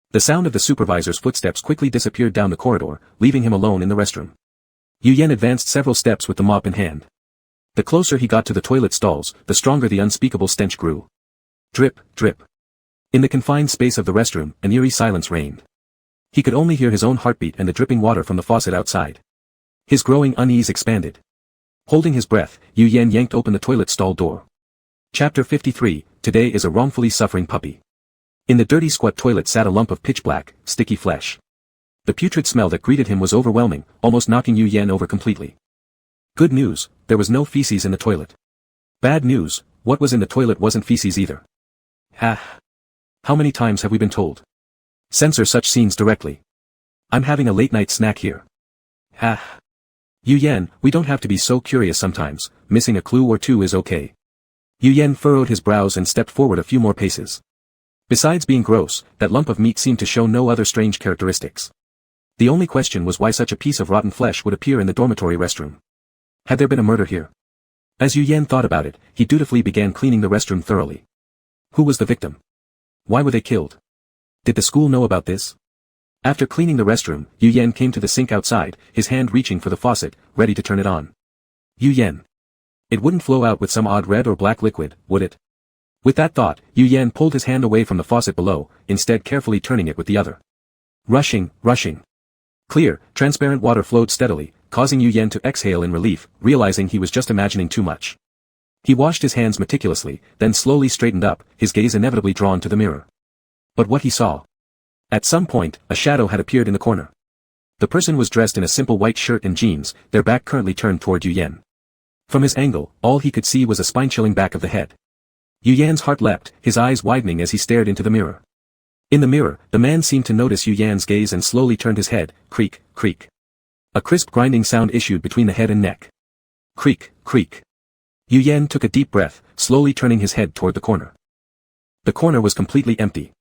The sound of the supervisor's footsteps quickly disappeared down the corridor, leaving him alone in the restroom. Yu Yan advanced several steps with the mop in hand. The closer he got to the toilet stalls, the stronger the unspeakable stench grew. Drip, drip. In the confined space of the restroom, an eerie silence reigned. He could only hear his own heartbeat and the dripping water from the faucet outside. His growing unease expanded. Holding his breath, Yu Yan yanked open the toilet stall door. Chapter 53, Today is a wrongfully suffering puppy. In the dirty squat toilet sat a lump of pitch-black, sticky flesh. The putrid smell that greeted him was overwhelming, almost knocking Yu Yan over completely. Good news, there was no feces in the toilet. Bad news, what was in the toilet wasn't feces either. How many times have we been told? Censor such scenes directly. I'm having a late-night snack here. Yu Yan, we don't have to be so curious sometimes, missing a clue or two is okay. Yu Yan furrowed his brows and stepped forward a few more paces. Besides being gross, that lump of meat seemed to show no other strange characteristics. The only question was why such a piece of rotten flesh would appear in the dormitory restroom. Had there been a murder here? As Yu Yan thought about it, he dutifully began cleaning the restroom thoroughly. Who was the victim? Why were they killed? Did the school know about this? After cleaning the restroom, Yu Yan came to the sink outside, his hand reaching for the faucet, ready to turn it on. Yu Yan. It wouldn't flow out with some odd red or black liquid, would it? With that thought, Yu Yan pulled his hand away from the faucet below, instead carefully turning it with the other. Rushing. Clear, transparent water flowed steadily, causing Yu Yan to exhale in relief, realizing he was just imagining too much. He washed his hands meticulously, then slowly straightened up, his gaze inevitably drawn to the mirror. But what he saw? At some point, a shadow had appeared in the corner. The person was dressed in a simple white shirt and jeans, their back currently turned toward Yu Yan. From his angle, all he could see was a spine-chilling back of the head. Yu Yan's heart leapt, his eyes widening as he stared into the mirror. In the mirror, the man seemed to notice Yu Yan's gaze and slowly turned his head, creak, creak. A crisp grinding sound issued between the head and neck. Creak, creak. Yu Yan took a deep breath, slowly turning his head toward the corner. The corner was completely empty.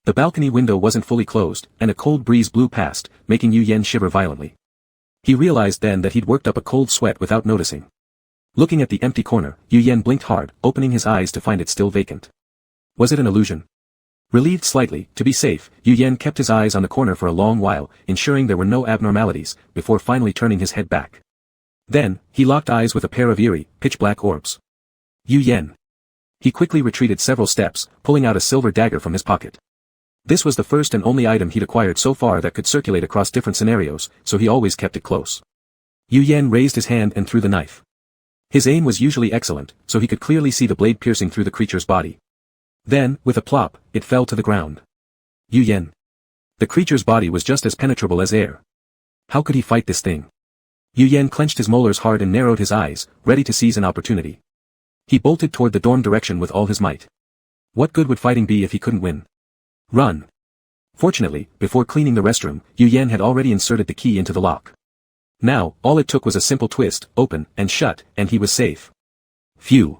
The balcony window wasn't fully closed, and a cold breeze blew past, making Yu Yan shiver violently. He realized then that he'd worked up a cold sweat without noticing. Looking at the empty corner, Yu Yan blinked hard, opening his eyes to find it still vacant. Was it an illusion? Relieved slightly, to be safe, Yu Yan kept his eyes on the corner for a long while, ensuring there were no abnormalities, before finally turning his head back. Then, he locked eyes with a pair of eerie, pitch-black orbs. Yu Yan. He quickly retreated several steps, pulling out a silver dagger from his pocket. This was the first and only item he'd acquired so far that could circulate across different scenarios, so he always kept it close. Yu Yan raised his hand and threw the knife. His aim was usually excellent, so he could clearly see the blade piercing through the creature's body. Then, with a plop, it fell to the ground. Yu Yan. The creature's body was just as penetrable as air. How could he fight this thing? Yu Yan clenched his molars hard and narrowed his eyes, ready to seize an opportunity. He bolted toward the dorm direction with all his might. What good would fighting be if he couldn't win? Run. Fortunately, before cleaning the restroom, Yu Yan had already inserted the key into the lock. Now, all it took was a simple twist, open, and shut, and he was safe. Phew.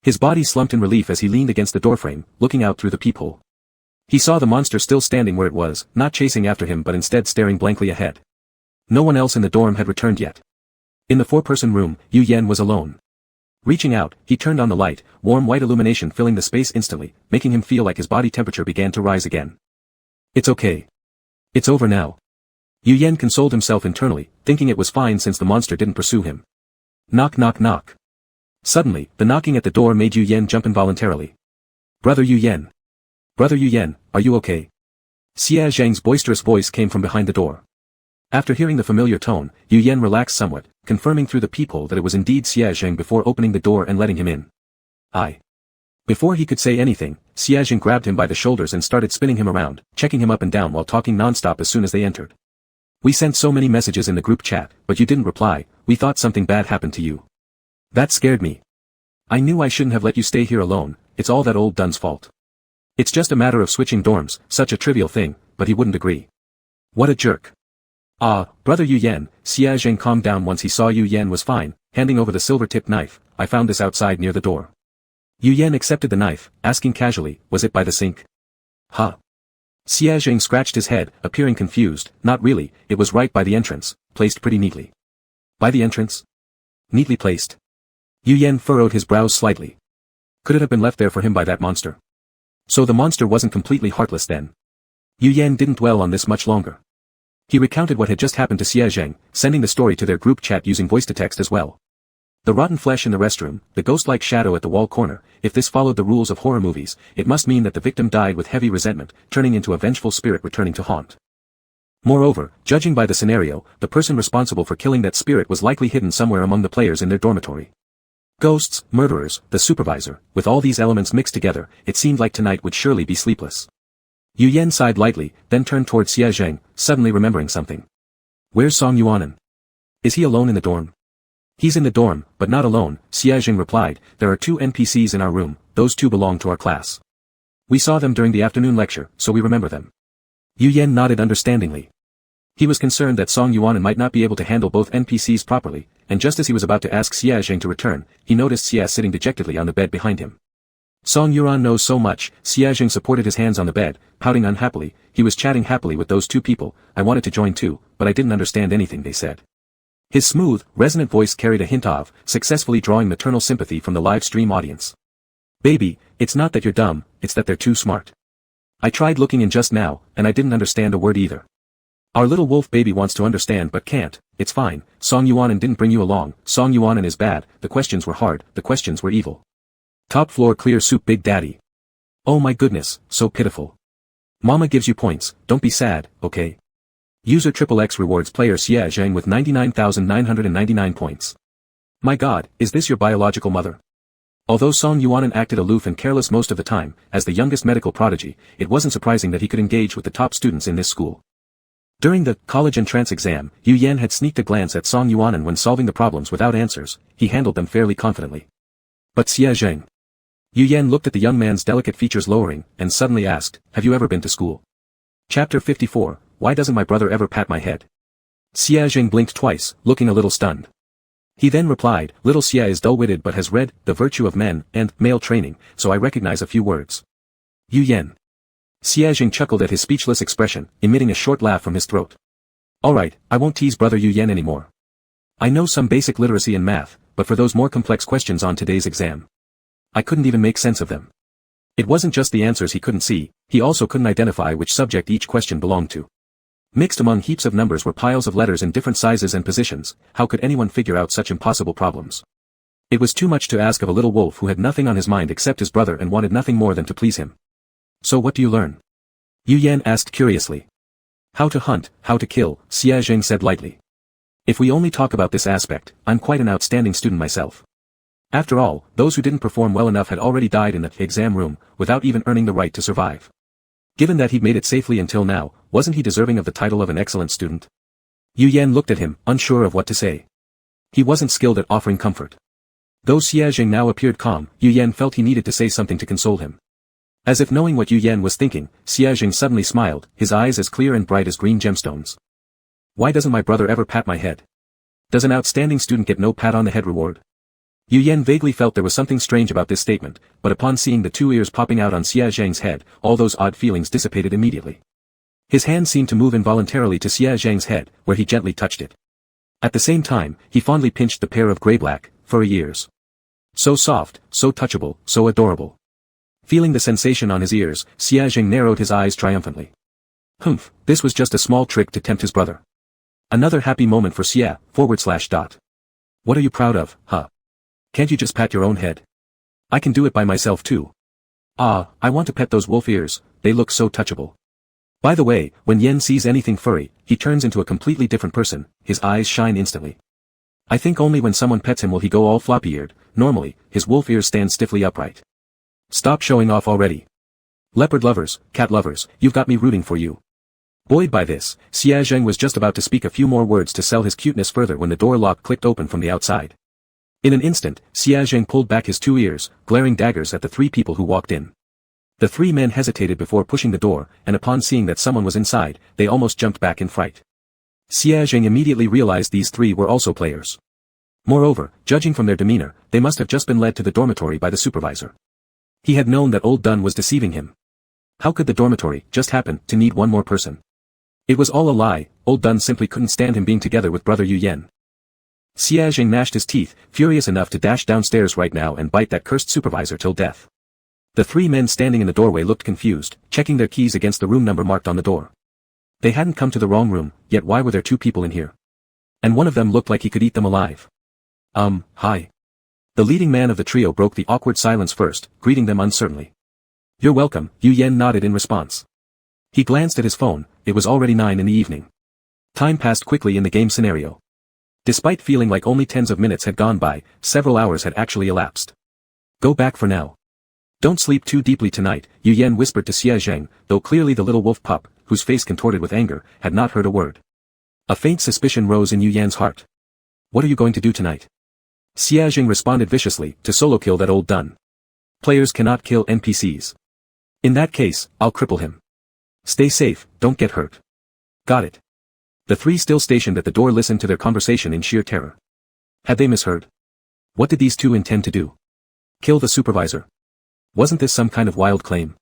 His body slumped in relief as he leaned against the doorframe, looking out through the peephole. He saw the monster still standing where it was, not chasing after him but instead staring blankly ahead. No one else in the dorm had returned yet. In the four-person room, Yu Yan was alone. Reaching out, he turned on the light, warm white illumination filling the space instantly, making him feel like his body temperature began to rise again. It's okay. It's over now. Yu Yan consoled himself internally, thinking it was fine since the monster didn't pursue him. Knock knock knock. Suddenly, the knocking at the door made Yu Yan jump involuntarily. Brother Yu Yan. Brother Yu Yan, are you okay? Xia Zhang's boisterous voice came from behind the door. After hearing the familiar tone, Yu Yan relaxed somewhat, confirming through the peephole that it was indeed Xia Zhang before opening the door and letting him in. Before he could say anything, Xia Zhang grabbed him by the shoulders and started spinning him around, checking him up and down while talking non-stop as soon as they entered. We sent so many messages in the group chat, but you didn't reply. We thought something bad happened to you. That scared me. I knew I shouldn't have let you stay here alone. It's all that old Dun's fault. It's just a matter of switching dorms, such a trivial thing, but he wouldn't agree. What a jerk. Brother Yu Yan. Xia Zhang calmed down once he saw Yu Yan was fine, handing over the silver-tipped knife. I found this outside near the door. Yu Yan accepted the knife, asking casually, was it by the sink? Xia Zhang scratched his head, appearing confused. Not really, it was right by the entrance, placed pretty neatly. By the entrance? Neatly placed. Yu Yan furrowed his brows slightly. Could it have been left there for him by that monster? So the monster wasn't completely heartless then. Yu Yan didn't dwell on this much longer. He recounted what had just happened to Xia Zhang, sending the story to their group chat using voice-to-text as well. The rotten flesh in the restroom, the ghost-like shadow at the wall corner, if this followed the rules of horror movies, it must mean that the victim died with heavy resentment, turning into a vengeful spirit returning to haunt. Moreover, judging by the scenario, the person responsible for killing that spirit was likely hidden somewhere among the players in their dormitory. Ghosts, murderers, the supervisor, with all these elements mixed together, it seemed like tonight would surely be sleepless. Yu Yan sighed lightly, then turned toward Xia Zhang, suddenly remembering something. Where's Long Aotian? Is he alone in the dorm? He's in the dorm, but not alone, Xia Zhang replied. There are 2 NPCs in our room, those 2 belong to our class. We saw them during the afternoon lecture, so we remember them. Yu Yan nodded understandingly. He was concerned that Song Yuanan might not be able to handle both NPCs properly, and just as he was about to ask Xia Zhang to return, he noticed Xia sitting dejectedly on the bed behind him. Song Yuan knows so much. Xia Zhang supported his hands on the bed, pouting unhappily. He was chatting happily with those 2 people. I wanted to join too, but I didn't understand anything they said. His smooth, resonant voice carried a hint of, successfully drawing maternal sympathy from the live stream audience. Baby, it's not that you're dumb, it's that they're too smart. I tried looking in just now, and I didn't understand a word either. Our little wolf baby wants to understand but can't. It's fine. Song Yuanan didn't bring you along. Song Yuanan is bad. The questions were hard. The questions were evil. Top floor clear soup Big Daddy. Oh my goodness, so pitiful. Mama gives you points, don't be sad, okay? User XXX rewards player Xia Zhang with 99,999 points. My god, is this your biological mother? Although Song Yuanan acted aloof and careless most of the time, as the youngest medical prodigy, it wasn't surprising that he could engage with the top students in this school. During the college entrance exam, Yu Yan had sneaked a glance at Song Yuanan when solving the problems without answers. He handled them fairly confidently. But Xie Zheng. Yu Yan looked at the young man's delicate features lowering, and suddenly asked, "Have you ever been to school?" Chapter 54, Why doesn't my brother ever pat my head? Xie Zheng blinked twice, looking a little stunned. He then replied, "Little Xie is dull-witted but has read The Virtue of Men and Male Training, so I recognize a few words." Yu Yan. Xie Zheng chuckled at his speechless expression, emitting a short laugh from his throat. "Alright, I won't tease brother Yu Yan anymore. I know some basic literacy in math, but for those more complex questions on today's exam, I couldn't even make sense of them." It wasn't just the answers he couldn't see, he also couldn't identify which subject each question belonged to. Mixed among heaps of numbers were piles of letters in different sizes and positions. How could anyone figure out such impossible problems? It was too much to ask of a little wolf who had nothing on his mind except his brother and wanted nothing more than to please him. "So what do you learn?" Yu Yan asked curiously. "How to hunt, how to kill," Xie Zheng said lightly. "If we only talk about this aspect, I'm quite an outstanding student myself." After all, those who didn't perform well enough had already died in the exam room, without even earning the right to survive. Given that he'd made it safely until now, wasn't he deserving of the title of an excellent student? Yu Yan looked at him, unsure of what to say. He wasn't skilled at offering comfort. Though Xie Zheng now appeared calm, Yu Yan felt he needed to say something to console him. As if knowing what Yu Yan was thinking, Xie Zheng suddenly smiled, his eyes as clear and bright as green gemstones. "Why doesn't my brother ever pat my head? Does an outstanding student get no pat on the head reward?" Yu Yan vaguely felt there was something strange about this statement, but upon seeing the two ears popping out on Xie Zheng's head, all those odd feelings dissipated immediately. His hand seemed to move involuntarily to Xie Zheng's head, where he gently touched it. At the same time, he fondly pinched the pair of grey-black, furry ears. So soft, so touchable, so adorable. Feeling the sensation on his ears, Xie Zheng narrowed his eyes triumphantly. Humph, this was just a small trick to tempt his brother. Another happy moment for Xie, /. What are you proud of, huh? Can't you just pat your own head? I can do it by myself too. Ah, I want to pet those wolf ears, they look so touchable. By the way, when Yen sees anything furry, he turns into a completely different person, his eyes shine instantly. I think only when someone pets him will he go all floppy-eared, normally, his wolf ears stand stiffly upright. Stop showing off already. Leopard lovers, cat lovers, you've got me rooting for you. Buoyed by this, Xie Zheng was just about to speak a few more words to sell his cuteness further when the door lock clicked open from the outside. In an instant, Xie Zheng pulled back his two ears, glaring daggers at the three people who walked in. The three men hesitated before pushing the door, and upon seeing that someone was inside, they almost jumped back in fright. Xie Zheng immediately realized these three were also players. Moreover, judging from their demeanor, they must have just been led to the dormitory by the supervisor. He had known that old Dun was deceiving him. How could the dormitory just happen to need one more person? It was all a lie, old Dun simply couldn't stand him being together with brother Yu Yan. Xie Zheng gnashed his teeth, furious enough to dash downstairs right now and bite that cursed supervisor till death. The three men standing in the doorway looked confused, checking their keys against the room number marked on the door. They hadn't come to the wrong room, yet why were there two people in here? And one of them looked like he could eat them alive. Hi. The leading man of the trio broke the awkward silence first, greeting them uncertainly. You're welcome, Yu Yan nodded in response. He glanced at his phone, it was already 9 in the evening. Time passed quickly in the game scenario. Despite feeling like only tens of minutes had gone by, several hours had actually elapsed. Go back for now. Don't sleep too deeply tonight, Yu Yan whispered to Xie Zheng, though clearly the little wolf pup, whose face contorted with anger, had not heard a word. A faint suspicion rose in Yu Yan's heart. What are you going to do tonight? Xie Zheng responded viciously, to solo kill that old Dun. Players cannot kill NPCs. In that case, I'll cripple him. Stay safe, don't get hurt. Got it. The three still stationed at the door listened to their conversation in sheer terror. Had they misheard? What did these two intend to do? Kill the supervisor? Wasn't this some kind of wild claim?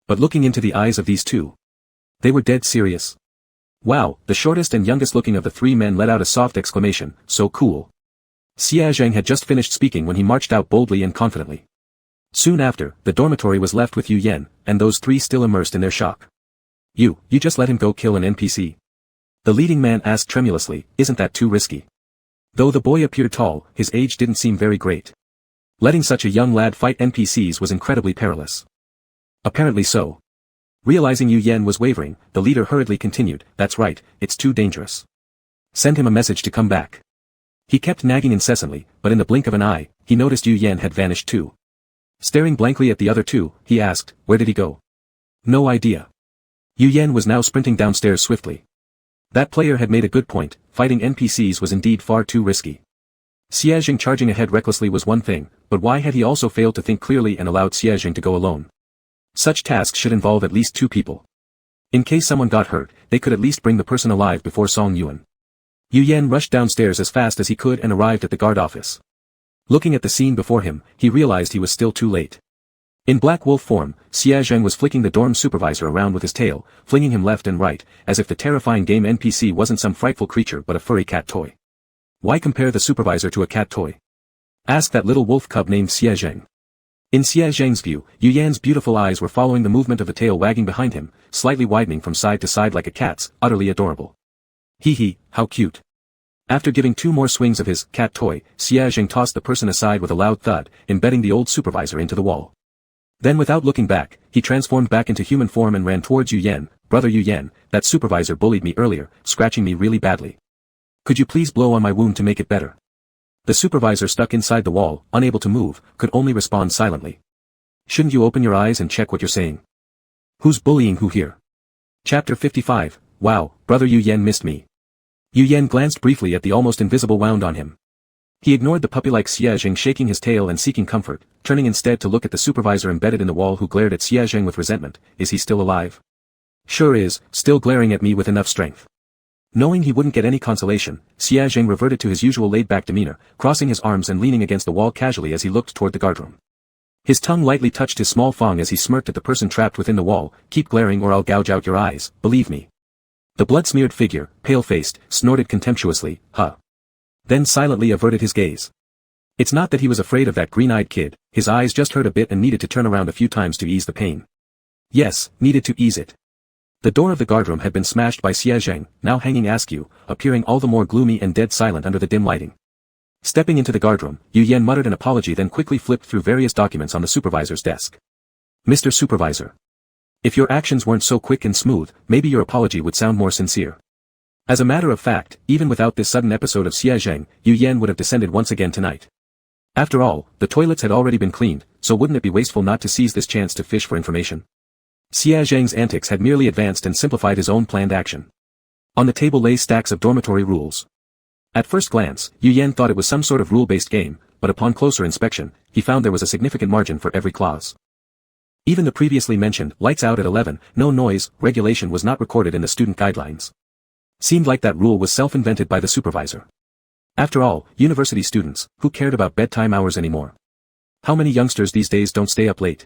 But looking into the eyes of these two, they were dead serious. Wow, the shortest and youngest looking of the three men let out a soft exclamation, so cool. Xie Zheng had just finished speaking when he marched out boldly and confidently. Soon after, the dormitory was left with Yu Yan, and those three still immersed in their shock. You just let him go kill an NPC? The leading man asked tremulously, isn't that too risky? Though the boy appeared tall, his age didn't seem very great. Letting such a young lad fight NPCs was incredibly perilous. Apparently so. Realizing Yu Yan was wavering, the leader hurriedly continued, that's right, it's too dangerous. Send him a message to come back. He kept nagging incessantly, but in the blink of an eye, he noticed Yu Yan had vanished too. Staring blankly at the other two, he asked, where did he go? No idea. Yu Yan was now sprinting downstairs swiftly. That player had made a good point, fighting NPCs was indeed far too risky. Xiaojing charging ahead recklessly was one thing, but why had he also failed to think clearly and allowed Xiaojing to go alone? Such tasks should involve at least 2 people. In case someone got hurt, they could at least bring the person alive before Song Yuan. Yu Yan rushed downstairs as fast as he could and arrived at the guard office. Looking at the scene before him, he realized he was still too late. In black wolf form, Xiaojing was flicking the dorm supervisor around with his tail, flinging him left and right, as if the terrifying game NPC wasn't some frightful creature but a furry cat toy. Why compare the supervisor to a cat toy? Ask that little wolf cub named Xiaojing. In Xiaojing's view, Yu Yan's beautiful eyes were following the movement of the tail wagging behind him, slightly widening from side to side like a cat's, utterly adorable. Hee hee, how cute. After giving 2 more swings of his cat toy, Xiaojing tossed the person aside with a loud thud, embedding the old supervisor into the wall. Then without looking back, he transformed back into human form and ran towards Yu Yan. Brother Yu Yan, that supervisor bullied me earlier, scratching me really badly. Could you please blow on my wound to make it better? The supervisor stuck inside the wall, unable to move, could only respond silently. Shouldn't you open your eyes and check what you're saying? Who's bullying who here? Chapter 55, Wow, Brother Yu Yan missed me. Yu Yan glanced briefly at the almost invisible wound on him. He ignored the puppy-like Xiaojing shaking his tail and seeking comfort, turning instead to look at the supervisor embedded in the wall who glared at Xiaojing with resentment. Is he still alive? Sure is, still glaring at me with enough strength. Knowing he wouldn't get any consolation, Xiaojing reverted to his usual laid-back demeanor, crossing his arms and leaning against the wall casually as he looked toward the guardroom. His tongue lightly touched his small fong as he smirked at the person trapped within the wall. Keep glaring or I'll gouge out your eyes, believe me. The blood-smeared figure, pale-faced, snorted contemptuously, huh. Then silently averted his gaze. It's not that he was afraid of that green-eyed kid, his eyes just hurt a bit and needed to turn around a few times to ease the pain. Yes, needed to ease it. The door of the guardroom had been smashed by Xiaojing, now hanging askew, appearing all the more gloomy and dead silent under the dim lighting. Stepping into the guardroom, Yu Yan muttered an apology then quickly flipped through various documents on the supervisor's desk. Mr. Supervisor. If your actions weren't so quick and smooth, maybe your apology would sound more sincere. As a matter of fact, even without this sudden episode of Xiaojing, Yu Yan would have descended once again tonight. After all, the toilets had already been cleaned, so wouldn't it be wasteful not to seize this chance to fish for information? Xiaojing's antics had merely advanced and simplified his own planned action. On the table lay stacks of dormitory rules. At first glance, Yu Yan thought it was some sort of rule-based game, but upon closer inspection, he found there was a significant margin for every clause. Even the previously mentioned lights out at 11, no noise regulation was not recorded in the student guidelines. Seemed like that rule was self-invented by the supervisor. After all, university students, who cared about bedtime hours anymore? How many youngsters these days don't stay up late?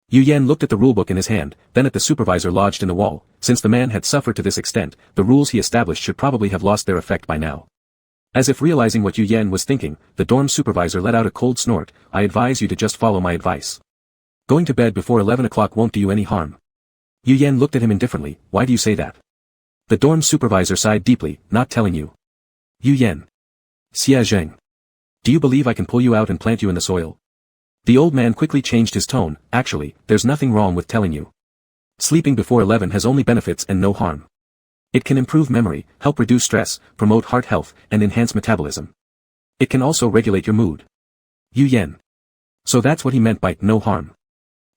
Yu Yan looked at the rulebook in his hand, then at the supervisor lodged in the wall. Since the man had suffered to this extent, the rules he established should probably have lost their effect by now. As if realizing what Yu Yan was thinking, the dorm supervisor let out a cold snort. I advise you to just follow my advice. Going to bed before 11 o'clock won't do you any harm. Yu Yan looked at him indifferently. Why do you say that? The dorm supervisor sighed deeply. Not telling you. Yu Yan. Xiaojing. Do you believe I can pull you out and plant you in the soil? The old man quickly changed his tone. Actually, there's nothing wrong with telling you. Sleeping before 11 has only benefits and no harm. It can improve memory, help reduce stress, promote heart health, and enhance metabolism. It can also regulate your mood. Yu Yan. So that's what he meant by no harm.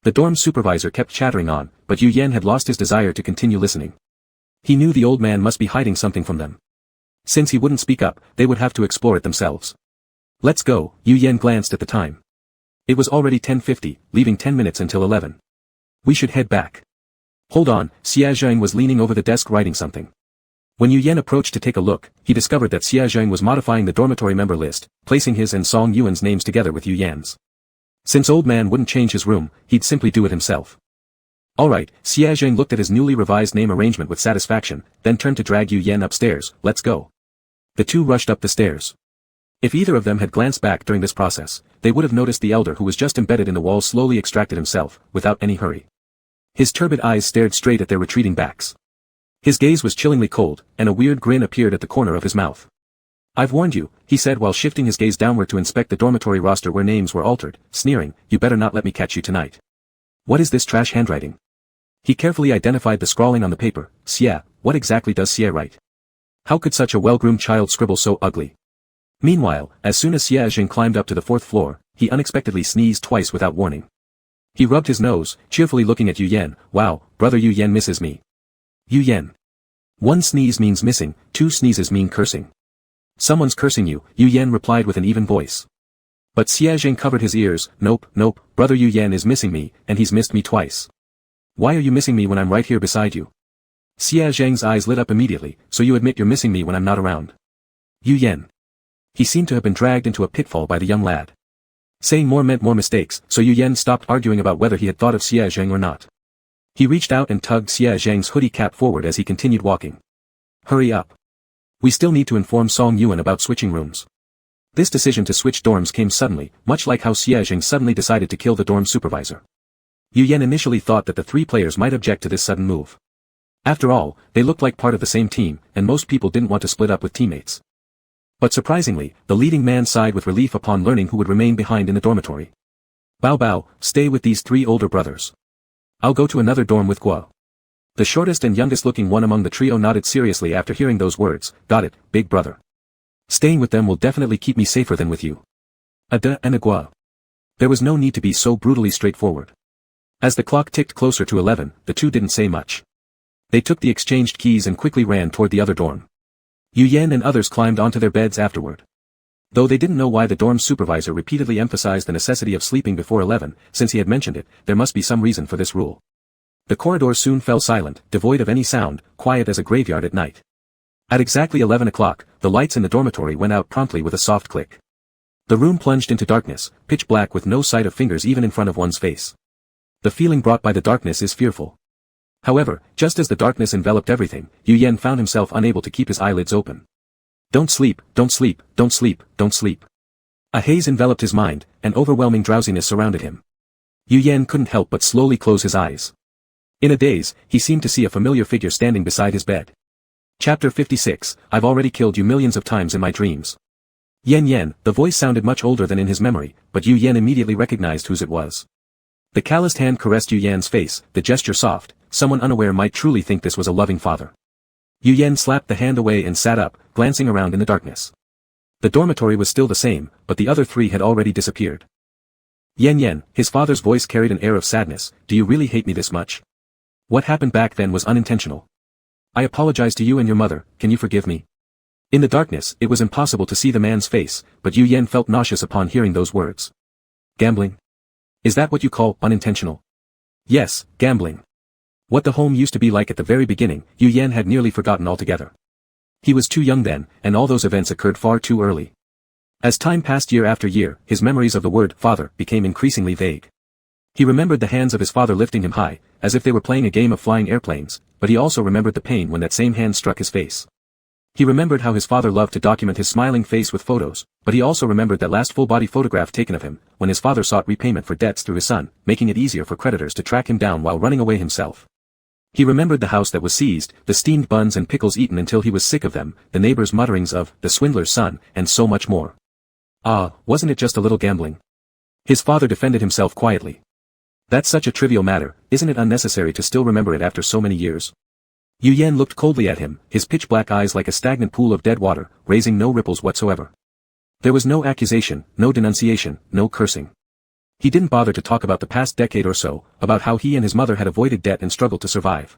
The dorm supervisor kept chattering on, but Yu Yan had lost his desire to continue listening. He knew the old man must be hiding something from them. Since he wouldn't speak up, they would have to explore it themselves. Let's go. Yu Yan glanced at the time. It was already 10:50, leaving 10 minutes until 11. We should head back. Hold on, Xiaojing was leaning over the desk writing something. When Yu Yan approached to take a look, he discovered that Xiaojing was modifying the dormitory member list, placing his and Song Yuan's names together with Yu Yan's. Since old man wouldn't change his room, he'd simply do it himself. Alright, Xiaojing looked at his newly revised name arrangement with satisfaction, then turned to drag Yu Yan upstairs. Let's go. The two rushed up the stairs. If either of them had glanced back during this process, they would have noticed the elder who was just embedded in the wall slowly extracted himself, without any hurry. His turbid eyes stared straight at their retreating backs. His gaze was chillingly cold, and a weird grin appeared at the corner of his mouth. I've warned you, he said while shifting his gaze downward to inspect the dormitory roster where names were altered, sneering, you better not let me catch you tonight. What is this trash handwriting? He carefully identified the scrawling on the paper. Xia, what exactly does Xia write? How could such a well-groomed child scribble so ugly? Meanwhile, as soon as Xiaojing climbed up to the 4th floor, he unexpectedly sneezed twice without warning. He rubbed his nose, cheerfully looking at Yu Yan. Wow, brother Yu Yan misses me. Yu Yan. One sneeze means missing, two sneezes mean cursing. Someone's cursing you, Yu Yan replied with an even voice. But Xie Zheng covered his ears. Nope, nope, brother Yu Yan is missing me, and he's missed me twice. Why are you missing me when I'm right here beside you? Xie Zheng's eyes lit up immediately. So you admit you're missing me when I'm not around. Yu Yan. He seemed to have been dragged into a pitfall by the young lad. Saying more meant more mistakes, so Yu Yan stopped arguing about whether he had thought of Xie Zheng or not. He reached out and tugged Xie Zheng's hoodie cap forward as he continued walking. Hurry up. We still need to inform Song Yuan about switching rooms. This decision to switch dorms came suddenly, much like how Xie Zheng suddenly decided to kill the dorm supervisor. Yu Yan initially thought that the three players might object to this sudden move. After all, they looked like part of the same team, and most people didn't want to split up with teammates. But surprisingly, the leading man sighed with relief upon learning who would remain behind in the dormitory. Bao Bao, stay with these three older brothers. I'll go to another dorm with Guo. The shortest and youngest looking one among the trio nodded seriously after hearing those words. Got it, big brother. Staying with them will definitely keep me safer than with you. Ada and Guo. There was no need to be so brutally straightforward. As the clock ticked closer to 11, the two didn't say much. They took the exchanged keys and quickly ran toward the other dorm. Yu Yan and others climbed onto their beds afterward. Though they didn't know why the dorm supervisor repeatedly emphasized the necessity of sleeping before 11, since he had mentioned it, there must be some reason for this rule. The corridor soon fell silent, devoid of any sound, quiet as a graveyard at night. At exactly 11 o'clock, the lights in the dormitory went out promptly with a soft click. The room plunged into darkness, pitch black with no sight of fingers even in front of one's face. The feeling brought by the darkness is fearful. However, just as the darkness enveloped everything, Yu Yan found himself unable to keep his eyelids open. Don't sleep, don't sleep, don't sleep, don't sleep. A haze enveloped his mind, and overwhelming drowsiness surrounded him. Yu Yan couldn't help but slowly close his eyes. In a daze, he seemed to see a familiar figure standing beside his bed. Chapter 56, I've already killed you millions of times in my dreams. Yen, the voice sounded much older than in his memory, but Yu Yan immediately recognized whose it was. The calloused hand caressed Yu Yan's face, the gesture soft. Someone unaware might truly think this was a loving father. Yu Yan slapped the hand away and sat up, glancing around in the darkness. The dormitory was still the same, but the other three had already disappeared. Yen, his father's voice carried an air of sadness. Do you really hate me this much? What happened back then was unintentional. I apologize to you and your mother, can you forgive me? In the darkness, it was impossible to see the man's face, but Yu Yan felt nauseous upon hearing those words. Gambling? Is that what you call unintentional? Yes, gambling. What the home used to be like at the very beginning, Yu Yan had nearly forgotten altogether. He was too young then, and all those events occurred far too early. As time passed year after year, his memories of the word father became increasingly vague. He remembered the hands of his father lifting him high, as if they were playing a game of flying airplanes, but he also remembered the pain when that same hand struck his face. He remembered how his father loved to document his smiling face with photos, but he also remembered that last full-body photograph taken of him, when his father sought repayment for debts through his son, making it easier for creditors to track him down while running away himself. He remembered the house that was seized, the steamed buns and pickles eaten until he was sick of them, the neighbors' mutterings of, the swindler's son, and so much more. Ah, wasn't it just a little gambling? His father defended himself quietly. That's such a trivial matter, isn't it unnecessary to still remember it after so many years? Yu Yan looked coldly at him, his pitch-black eyes like a stagnant pool of dead water, raising no ripples whatsoever. There was no accusation, no denunciation, no cursing. He didn't bother to talk about the past decade or so, about how he and his mother had avoided debt and struggled to survive.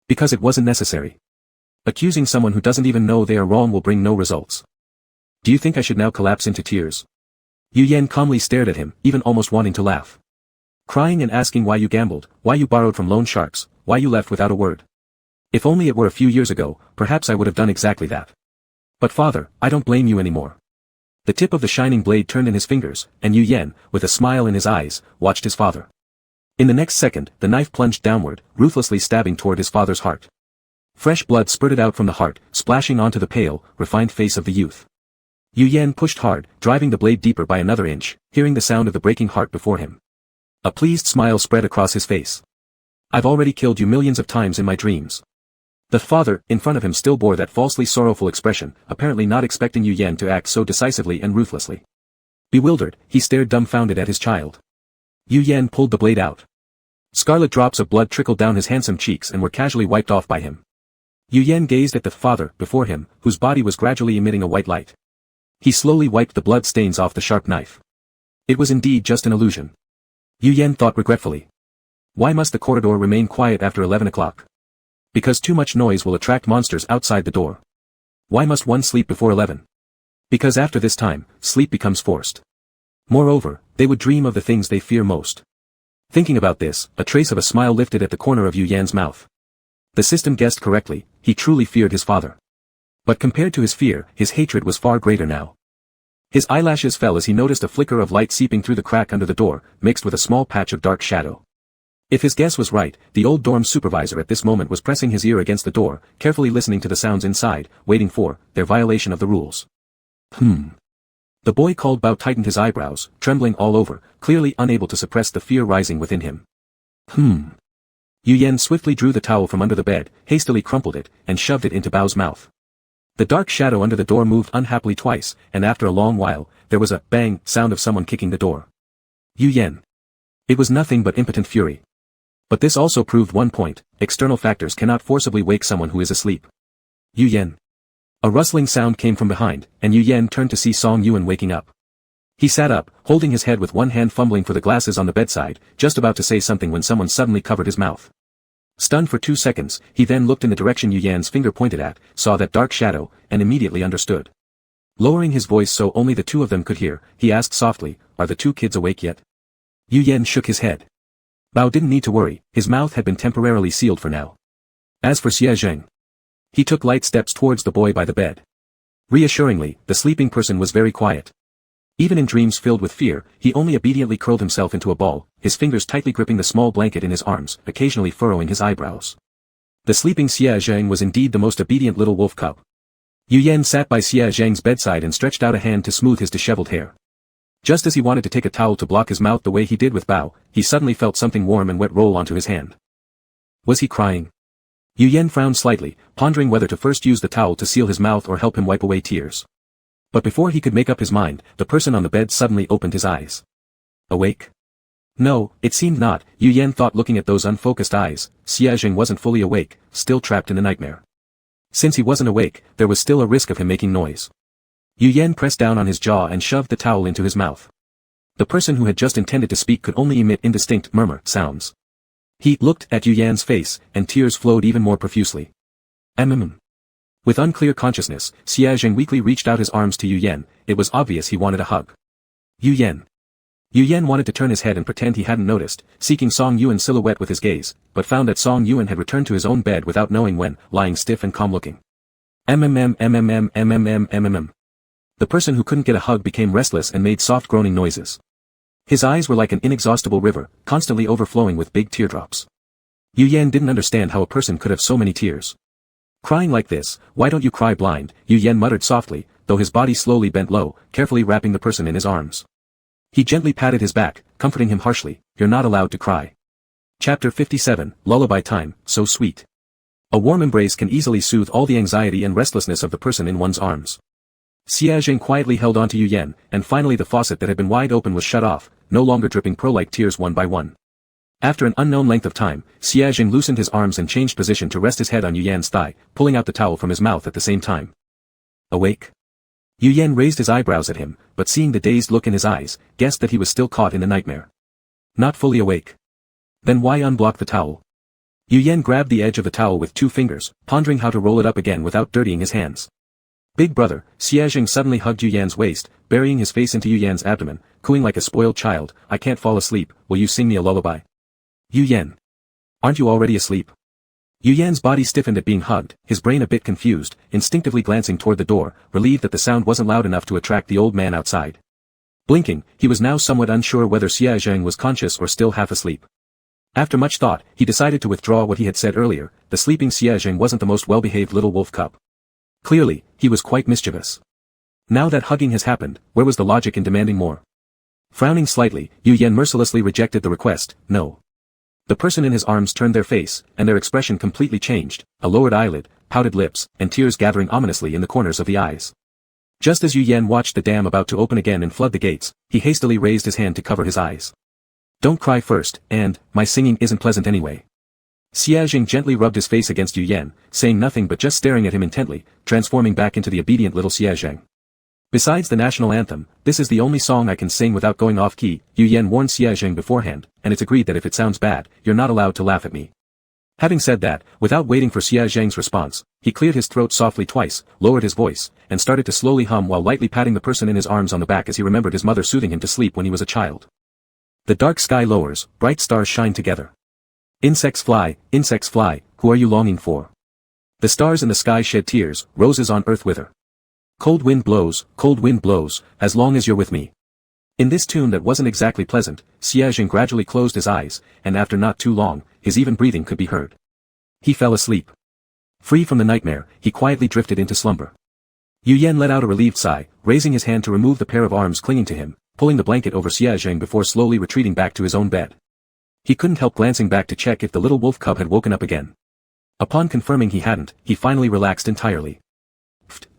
Because it wasn't necessary. Accusing someone who doesn't even know they are wrong will bring no results. Do you think I should now collapse into tears? Yu Yan calmly stared at him, even almost wanting to laugh. Crying and asking why you gambled, why you borrowed from loan sharks, why you left without a word. If only it were a few years ago, perhaps I would have done exactly that. But father, I don't blame you anymore. The tip of the shining blade turned in his fingers, and Yu Yan, with a smile in his eyes, watched his father. In the next second, the knife plunged downward, ruthlessly stabbing toward his father's heart. Fresh blood spurted out from the heart, splashing onto the pale, refined face of the youth. Yu Yan pushed hard, driving the blade deeper by another inch, hearing the sound of the breaking heart before him. A pleased smile spread across his face. I've already killed you millions of times in my dreams. The father, in front of him still bore that falsely sorrowful expression, apparently not expecting Yu Yan to act so decisively and ruthlessly. Bewildered, he stared dumbfounded at his child. Yu Yan pulled the blade out. Scarlet drops of blood trickled down his handsome cheeks and were casually wiped off by him. Yu Yan gazed at the father, before him, whose body was gradually emitting a white light. He slowly wiped the blood stains off the sharp knife. It was indeed just an illusion. Yu Yan thought regretfully. Why must the corridor remain quiet after 11 o'clock? Because too much noise will attract monsters outside the door. Why must one sleep before 11? Because after this time, sleep becomes forced. Moreover, they would dream of the things they fear most. Thinking about this, a trace of a smile lifted at the corner of Yu Yan's mouth. The system guessed correctly, he truly feared his father. But compared to his fear, his hatred was far greater now. His eyelashes fell as he noticed a flicker of light seeping through the crack under the door, mixed with a small patch of dark shadow. If his guess was right, the old dorm supervisor at this moment was pressing his ear against the door, carefully listening to the sounds inside, waiting for their violation of the rules. The boy called Bao tightened his eyebrows, trembling all over, clearly unable to suppress the fear rising within him. Yu Yan swiftly drew the towel from under the bed, hastily crumpled it, and shoved it into Bao's mouth. The dark shadow under the door moved unhappily twice, and after a long while, there was a bang sound of someone kicking the door. Yu Yan. It was nothing but impotent fury. But this also proved one point: external factors cannot forcibly wake someone who is asleep. Yu Yan. A rustling sound came from behind, and Yu Yan turned to see Song Yuan waking up. He sat up, holding his head with one hand fumbling for the glasses on the bedside, just about to say something when someone suddenly covered his mouth. Stunned for 2 seconds, he then looked in the direction Yu Yan's finger pointed at, saw that dark shadow, and immediately understood. Lowering his voice so only the two of them could hear, he asked softly, "Are the two kids awake yet?" Yu Yan shook his head. Bao didn't need to worry, his mouth had been temporarily sealed for now. As for Xie Zheng, he took light steps towards the boy by the bed. Reassuringly, the sleeping person was very quiet. Even in dreams filled with fear, he only obediently curled himself into a ball, his fingers tightly gripping the small blanket in his arms, occasionally furrowing his eyebrows. The sleeping Xie Zheng was indeed the most obedient little wolf cub. Yu Yan sat by Xie Zheng's bedside and stretched out a hand to smooth his disheveled hair. Just as he wanted to take a towel to block his mouth the way he did with Bao, he suddenly felt something warm and wet roll onto his hand. Was he crying? Yu Yan frowned slightly, pondering whether to first use the towel to seal his mouth or help him wipe away tears. But before he could make up his mind, the person on the bed suddenly opened his eyes. Awake? No, it seemed not, Yu Yan thought looking at those unfocused eyes. Xie Zheng wasn't fully awake, still trapped in a nightmare. Since he wasn't awake, there was still a risk of him making noise. Yu Yan pressed down on his jaw and shoved the towel into his mouth. The person who had just intended to speak could only emit indistinct murmur sounds. He looked at Yu Yan's face, and tears flowed even more profusely. With unclear consciousness, Xie Zheng weakly reached out his arms to Yu Yan. It was obvious he wanted a hug. Yu Yan. Yu Yan wanted to turn his head and pretend he hadn't noticed, seeking Song Yuan's silhouette with his gaze, but found that Song Yuan had returned to his own bed without knowing when, lying stiff and calm-looking. The person who couldn't get a hug became restless and made soft groaning noises. His eyes were like an inexhaustible river, constantly overflowing with big teardrops. Yu Yan didn't understand how a person could have so many tears. Crying like this, why don't you cry blind, Yu Yan muttered softly, though his body slowly bent low, carefully wrapping the person in his arms. He gently patted his back, comforting him harshly, "You're not allowed to cry." Chapter 57, Lullaby Time, So Sweet. A warm embrace can easily soothe all the anxiety and restlessness of the person in one's arms. Xie Zheng quietly held on to Yu Yan, and finally the faucet that had been wide open was shut off, no longer dripping pearl-like tears one by one. After an unknown length of time, Xie Zheng loosened his arms and changed position to rest his head on Yu Yan's thigh, pulling out the towel from his mouth at the same time. Awake? Yu Yan raised his eyebrows at him, but seeing the dazed look in his eyes, guessed that he was still caught in a nightmare. Not fully awake. Then why unblock the towel? Yu Yan grabbed the edge of the towel with 2 fingers, pondering how to roll it up again without dirtying his hands. Big brother, Xie Zheng suddenly hugged Yu Yan's waist, burying his face into Yu Yan's abdomen, cooing like a spoiled child, "I can't fall asleep, will you sing me a lullaby?" Yu Yan. Aren't you already asleep? Yu Yan's body stiffened at being hugged, his brain a bit confused, instinctively glancing toward the door, relieved that the sound wasn't loud enough to attract the old man outside. Blinking, he was now somewhat unsure whether Xie Zheng was conscious or still half asleep. After much thought, he decided to withdraw what he had said earlier. The sleeping Xie Zheng wasn't the most well-behaved little wolf cub. Clearly, he was quite mischievous. Now that hugging has happened, where was the logic in demanding more? Frowning slightly, Yu Yan mercilessly rejected the request. No. The person in his arms turned their face, and their expression completely changed, a lowered eyelid, pouted lips, and tears gathering ominously in the corners of the eyes. Just as Yu Yan watched the dam about to open again and flood the gates, he hastily raised his hand to cover his eyes. Don't cry first, and, my singing isn't pleasant anyway. Xie Zheng gently rubbed his face against Yu Yan, saying nothing but just staring at him intently, transforming back into the obedient little Xie Zheng. Besides the national anthem, this is the only song I can sing without going off key, Yu Yan warned Xie Zheng beforehand, and it's agreed that if it sounds bad, you're not allowed to laugh at me. Having said that, without waiting for Xia Zhang's response, he cleared his throat softly twice, lowered his voice, and started to slowly hum while lightly patting the person in his arms on the back as he remembered his mother soothing him to sleep when he was a child. The dark sky lowers, bright stars shine together. Insects fly, who are you longing for? The stars in the sky shed tears, roses on earth wither. Cold wind blows, as long as you're with me. In this tune that wasn't exactly pleasant, Xia Zhang gradually closed his eyes, and after not too long, his even breathing could be heard. He fell asleep. Free from the nightmare, he quietly drifted into slumber. Yu Yan let out a relieved sigh, raising his hand to remove the pair of arms clinging to him, pulling the blanket over Xia Zhang before slowly retreating back to his own bed. He couldn't help glancing back to check if the little wolf cub had woken up again. Upon confirming he hadn't, he finally relaxed entirely.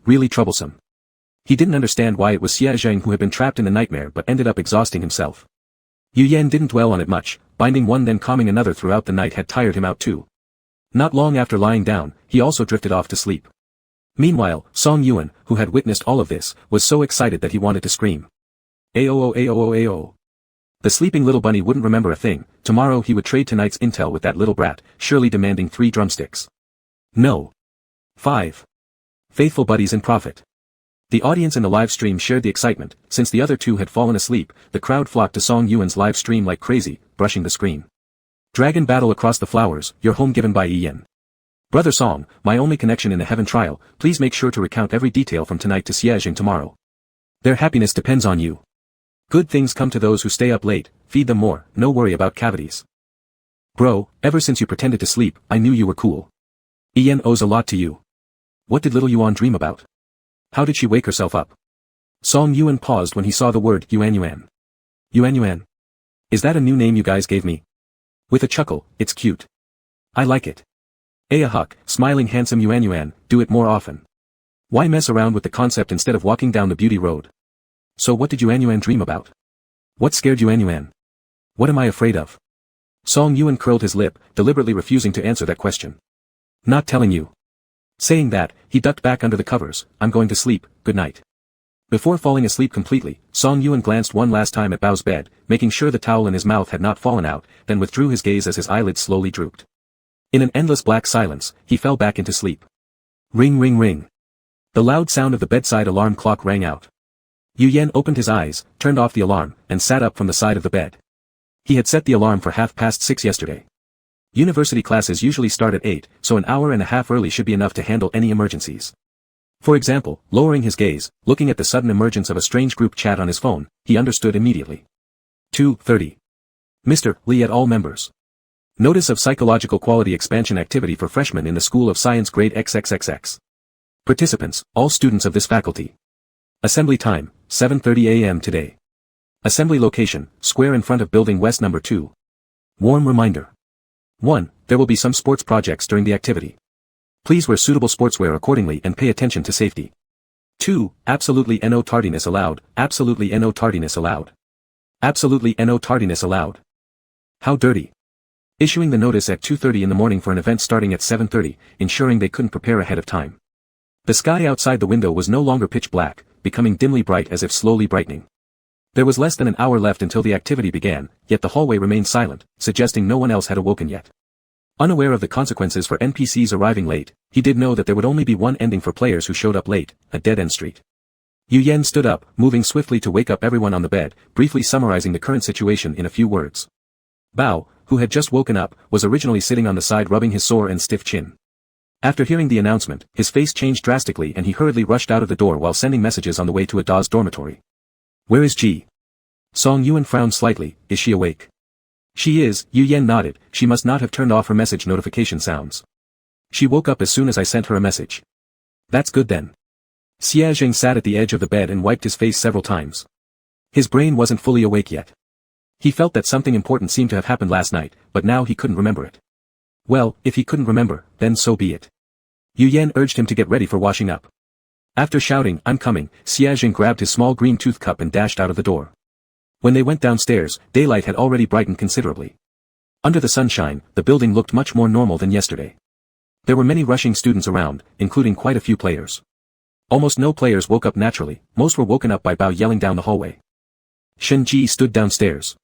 Really troublesome. He didn't understand why it was Xia Zhang who had been trapped in the nightmare but ended up exhausting himself. Yu Yan didn't dwell on it much, binding one then calming another throughout the night had tired him out too. Not long after lying down, he also drifted off to sleep. Meanwhile, Song Yuan, who had witnessed all of this, was so excited that he wanted to scream. Aoo. The sleeping little bunny wouldn't remember a thing. Tomorrow he would trade tonight's intel with that little brat, surely demanding 3 drumsticks. No. 5. Faithful buddies in profit. The audience in the live stream shared the excitement. Since the other two had fallen asleep, the crowd flocked to Song Yuan's live stream like crazy, brushing the screen. Dragon battle across the flowers, your home given by Ian. Brother Song, my only connection in the heaven trial, please make sure to recount every detail from tonight to Xia Zhang tomorrow. Their happiness depends on you. Good things come to those who stay up late, feed them more, no worry about cavities. Bro, ever since you pretended to sleep, I knew you were cool. Ian owes a lot to you. What did little Yuan dream about? How did she wake herself up? Song Yuan paused when he saw the word Yuan. Yuan? Is that a new name you guys gave me? With a chuckle, it's cute. I like it. Huck, smiling handsome Yuan, do it more often. Why mess around with the concept instead of walking down the beauty road? So what did Yuan dream about? What scared Yuan? What am I afraid of? Song Yuan curled his lip, deliberately refusing to answer that question. Not telling you. Saying that, he ducked back under the covers. I'm going to sleep, good night. Before falling asleep completely, Song Yuan glanced one last time at Bao's bed, making sure the towel in his mouth had not fallen out, then withdrew his gaze as his eyelids slowly drooped. In an endless black silence, he fell back into sleep. Ring ring ring. The loud sound of the bedside alarm clock rang out. Yu Yan opened his eyes, turned off the alarm, and sat up from the side of the bed. He had set the alarm for 6:30 yesterday. University classes usually start at 8, so an hour and a half early should be enough to handle any emergencies. For example, lowering his gaze, looking at the sudden emergence of a strange group chat on his phone, he understood immediately. 2:30. Mr. Lee et al. Members. Notice of Psychological Quality Expansion Activity for Freshmen in the School of Science Grade XXXX. Participants, all students of this faculty. Assembly time, 7:30 a.m. today. Assembly location, square in front of Building West No. 2. Warm reminder. 1. There will be some sports projects during the activity. Please wear suitable sportswear accordingly and pay attention to safety. 2. Absolutely no tardiness allowed, absolutely no tardiness allowed. Absolutely no tardiness allowed. How dirty. Issuing the notice at 2:30 in the morning for an event starting at 7:30, ensuring they couldn't prepare ahead of time. The sky outside the window was no longer pitch black, becoming dimly bright as if slowly brightening. There was less than an hour left until the activity began, yet the hallway remained silent, suggesting no one else had awoken yet. Unaware of the consequences for NPCs arriving late, he did know that there would only be one ending for players who showed up late, a dead-end street. Yu Yan stood up, moving swiftly to wake up everyone on the bed, briefly summarizing the current situation in a few words. Bao, who had just woken up, was originally sitting on the side rubbing his sore and stiff chin. After hearing the announcement, his face changed drastically and he hurriedly rushed out of the door while sending messages on the way to Ada's dormitory. Where is Ji? Song Yuan frowned slightly, is she awake? She is, Yu Yan nodded, she must not have turned off her message notification sounds. She woke up as soon as I sent her a message. That's good then. Xia Zhang sat at the edge of the bed and wiped his face several times. His brain wasn't fully awake yet. He felt that something important seemed to have happened last night, but now he couldn't remember it. Well, if he couldn't remember, then so be it. Yu Yan urged him to get ready for washing up. After shouting, I'm coming, Xia Zhang grabbed his small green tooth cup and dashed out of the door. When they went downstairs, daylight had already brightened considerably. Under the sunshine, the building looked much more normal than yesterday. There were many rushing students around, including quite a few players. Almost no players woke up naturally, most were woken up by Bao yelling down the hallway. Shen Ji stood downstairs.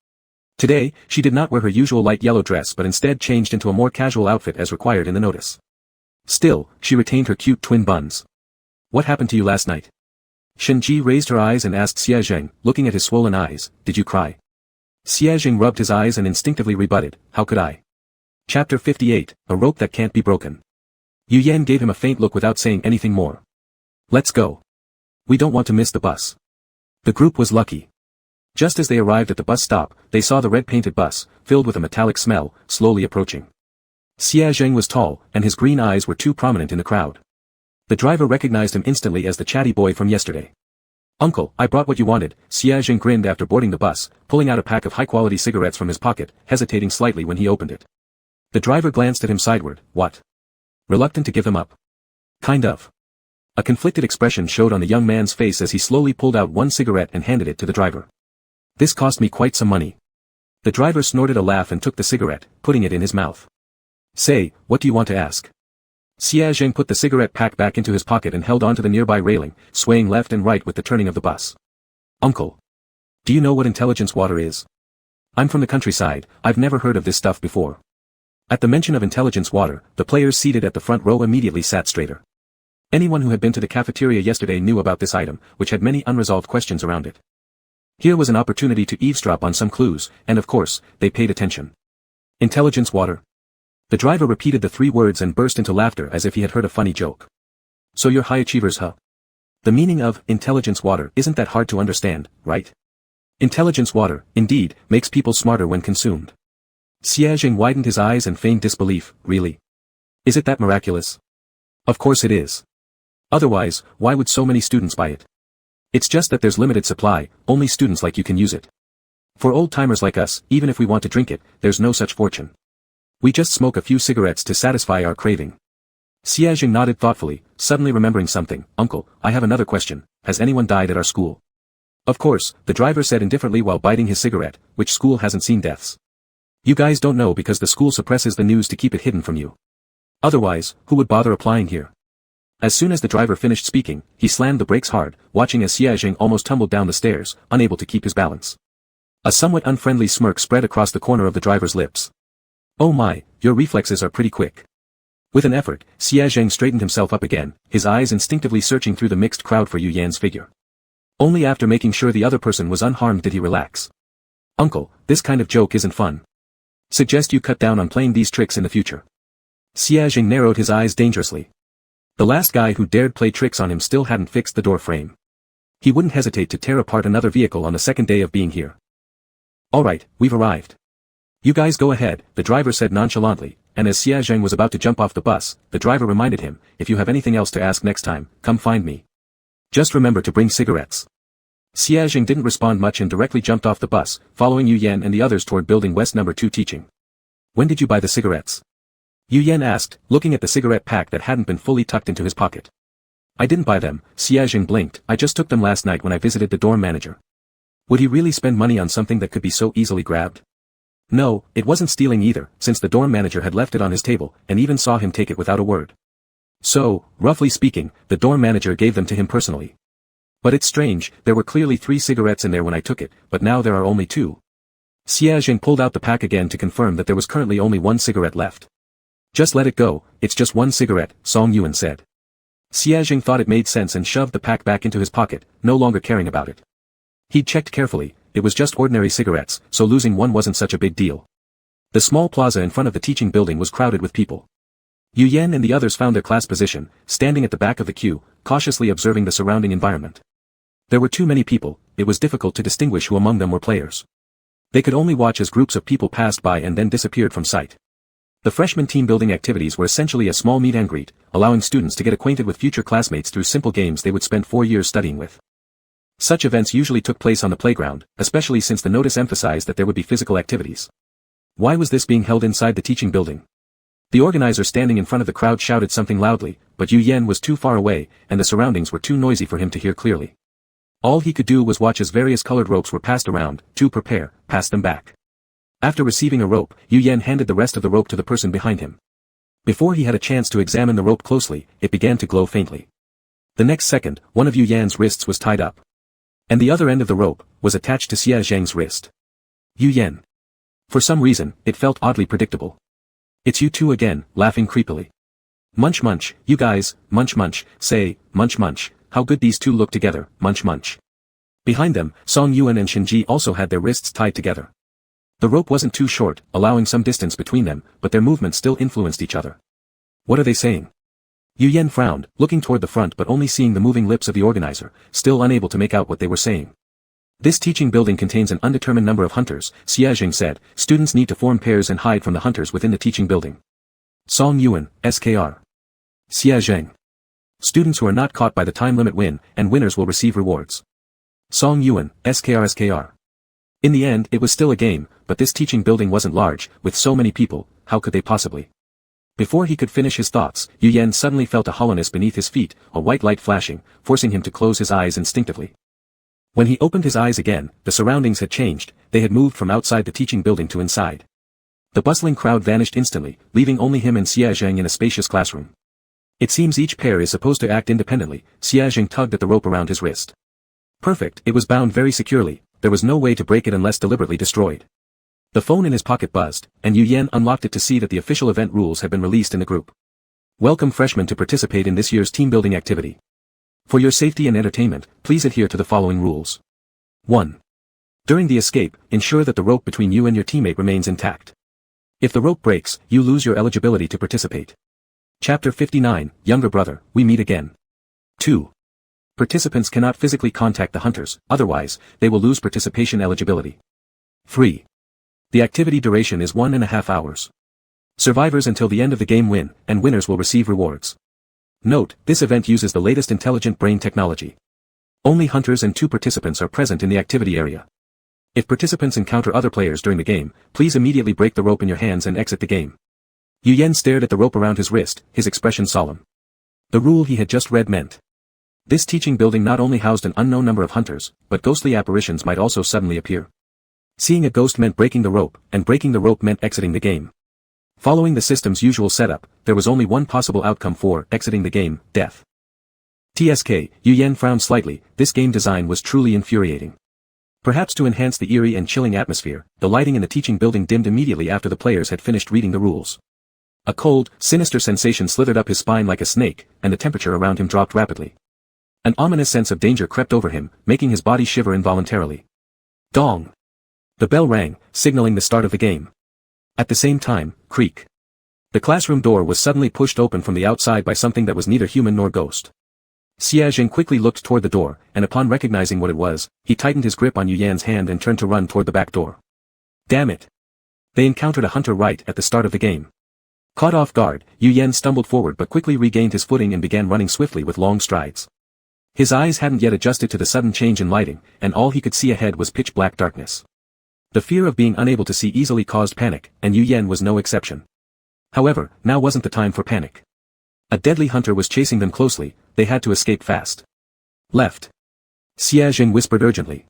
Today, she did not wear her usual light yellow dress but instead changed into a more casual outfit as required in the notice. Still, she retained her cute twin buns. What happened to you last night? Shenji raised her eyes and asked Xie Zheng, looking at his swollen eyes, did you cry? Xie Zheng rubbed his eyes and instinctively rebutted, how could I? Chapter 58, A Rope That Can't Be Broken. Yu Yan gave him a faint look without saying anything more. Let's go. We don't want to miss the bus. The group was lucky. Just as they arrived at the bus stop, they saw the red-painted bus, filled with a metallic smell, slowly approaching. Xie Zheng was tall, and his green eyes were too prominent in the crowd. The driver recognized him instantly as the chatty boy from yesterday. Uncle, I brought what you wanted, Xie Zheng grinned after boarding the bus, pulling out a pack of high-quality cigarettes from his pocket, hesitating slightly when he opened it. The driver glanced at him sideward, what? Reluctant to give them up? Kind of. A conflicted expression showed on the young man's face as he slowly pulled out one cigarette and handed it to the driver. This cost me quite some money. The driver snorted a laugh and took the cigarette, putting it in his mouth. Say, what do you want to ask? Xie Zheng put the cigarette pack back into his pocket and held onto the nearby railing, swaying left and right with the turning of the bus. Uncle. Do you know what intelligence water is? I'm from the countryside, I've never heard of this stuff before. At the mention of intelligence water, the players seated at the front row immediately sat straighter. Anyone who had been to the cafeteria yesterday knew about this item, which had many unresolved questions around it. Here was an opportunity to eavesdrop on some clues, and of course, they paid attention. Intelligence water. The driver repeated the 3 words and burst into laughter as if he had heard a funny joke. So you're high achievers, huh? The meaning of intelligence water isn't that hard to understand, right? Intelligence water, indeed, makes people smarter when consumed. Xie Zheng widened his eyes and feigned disbelief, really? Is it that miraculous? Of course it is. Otherwise, why would so many students buy it? It's just that there's limited supply, only students like you can use it. For old-timers like us, even if we want to drink it, there's no such fortune. We just smoke a few cigarettes to satisfy our craving. Xie Zheng nodded thoughtfully, suddenly remembering something. Uncle, I have another question, has anyone died at our school? Of course, the driver said indifferently while biting his cigarette, which school hasn't seen deaths? You guys don't know because the school suppresses the news to keep it hidden from you. Otherwise, who would bother applying here? As soon as the driver finished speaking, he slammed the brakes hard, watching as Xie Zheng almost tumbled down the stairs, unable to keep his balance. A somewhat unfriendly smirk spread across the corner of the driver's lips. Oh my, your reflexes are pretty quick. With an effort, Xie Zheng straightened himself up again, his eyes instinctively searching through the mixed crowd for Yu Yan's figure. Only after making sure the other person was unharmed did he relax. Uncle, this kind of joke isn't fun. Suggest you cut down on playing these tricks in the future. Xie Zheng narrowed his eyes dangerously. The last guy who dared play tricks on him still hadn't fixed the door frame. He wouldn't hesitate to tear apart another vehicle on the second day of being here. Alright, we've arrived. You guys go ahead, the driver said nonchalantly, and as Xie Zheng was about to jump off the bus, the driver reminded him, if you have anything else to ask next time, come find me. Just remember to bring cigarettes. Xie Zheng didn't respond much and directly jumped off the bus, following Yu Yan and the others toward Building West No. 2 teaching. When did you buy the cigarettes? Yu Yan asked, looking at the cigarette pack that hadn't been fully tucked into his pocket. I didn't buy them, Xie Zheng blinked, I just took them last night when I visited the dorm manager. Would he really spend money on something that could be so easily grabbed? No, it wasn't stealing either, since the dorm manager had left it on his table, and even saw him take it without a word. So, roughly speaking, the dorm manager gave them to him personally. But it's strange, there were clearly 3 cigarettes in there when I took it, but now there are only 2. Xie Zheng pulled out the pack again to confirm that there was currently only 1 cigarette left. Just let it go, it's just 1 cigarette, Song Yuan said. Xie Zheng thought it made sense and shoved the pack back into his pocket, no longer caring about it. He'd checked carefully, it was just ordinary cigarettes, so losing 1 wasn't such a big deal. The small plaza in front of the teaching building was crowded with people. Yu Yan and the others found their class position, standing at the back of the queue, cautiously observing the surrounding environment. There were too many people, it was difficult to distinguish who among them were players. They could only watch as groups of people passed by and then disappeared from sight. The freshman team-building activities were essentially a small meet and greet, allowing students to get acquainted with future classmates through simple games they would spend 4 years studying with. Such events usually took place on the playground, especially since the notice emphasized that there would be physical activities. Why was this being held inside the teaching building? The organizer standing in front of the crowd shouted something loudly, but Yu Yan was too far away, and the surroundings were too noisy for him to hear clearly. All he could do was watch as various colored ropes were passed around, to prepare, pass them back. After receiving a rope, Yu Yan handed the rest of the rope to the person behind him. Before he had a chance to examine the rope closely, it began to glow faintly. The next second, one of Yu Yan's wrists was tied up. And the other end of the rope was attached to Xie Zheng's wrist. Yu Yan. For some reason, it felt oddly predictable. It's you two again, laughing creepily. Munch munch, you guys, munch munch, say, munch munch, how good these two look together, munch munch. Behind them, Song Yuan and Shinji also had their wrists tied together. The rope wasn't too short, allowing some distance between them, but their movements still influenced each other. What are they saying? Yu Yen frowned, looking toward the front but only seeing the moving lips of the organizer, still unable to make out what they were saying. This teaching building contains an undetermined number of hunters, Xia Jing said. Students need to form pairs and hide from the hunters within the teaching building. Song Yuan, SKR. Xia Jing. Students who are not caught by the time limit win, and winners will receive rewards. Song Yuan, SKR. In the end, it was still a game, but this teaching building wasn't large, with so many people, how could they possibly? Before he could finish his thoughts, Yu Yen suddenly felt a hollowness beneath his feet, a white light flashing, forcing him to close his eyes instinctively. When he opened his eyes again, the surroundings had changed, they had moved from outside the teaching building to inside. The bustling crowd vanished instantly, leaving only him and Xia Jing in a spacious classroom. It seems each pair is supposed to act independently. Xia Jing tugged at the rope around his wrist. Perfect, it was bound very securely, there was no way to break it unless deliberately destroyed. The phone in his pocket buzzed, and Yu Yen unlocked it to see that the official event rules had been released in the group. Welcome freshmen to participate in this year's team building activity. For your safety and entertainment, please adhere to the following rules. 1. During the escape, ensure that the rope between you and your teammate remains intact. If the rope breaks, you lose your eligibility to participate. Chapter 59, Younger Brother, we meet again. 2. Participants cannot physically contact the hunters, otherwise, they will lose participation eligibility. 3. The activity duration is 1.5 hours. Survivors until the end of the game win, and winners will receive rewards. Note, this event uses the latest intelligent brain technology. Only hunters and 2 participants are present in the activity area. If participants encounter other players during the game, please immediately break the rope in your hands and exit the game. Yu Yen stared at the rope around his wrist, his expression solemn. The rule he had just read meant. This teaching building not only housed an unknown number of hunters, but ghostly apparitions might also suddenly appear. Seeing a ghost meant breaking the rope, and breaking the rope meant exiting the game. Following the system's usual setup, there was only one possible outcome for exiting the game, death. TSK, Yu Yen frowned slightly, this game design was truly infuriating. Perhaps to enhance the eerie and chilling atmosphere, the lighting in the teaching building dimmed immediately after the players had finished reading the rules. A cold, sinister sensation slithered up his spine like a snake, and the temperature around him dropped rapidly. An ominous sense of danger crept over him, making his body shiver involuntarily. Dong! The bell rang, signaling the start of the game. At the same time, creak. The classroom door was suddenly pushed open from the outside by something that was neither human nor ghost. Xia Jing quickly looked toward the door, and upon recognizing what it was, he tightened his grip on Yu Yan's hand and turned to run toward the back door. Damn it! They encountered a hunter right at the start of the game. Caught off guard, Yu Yen stumbled forward but quickly regained his footing and began running swiftly with long strides. His eyes hadn't yet adjusted to the sudden change in lighting, and all he could see ahead was pitch-black darkness. The fear of being unable to see easily caused panic, and Yu Yen was no exception. However, now wasn't the time for panic. A deadly hunter was chasing them closely, they had to escape fast. Left. Xia Jing whispered urgently.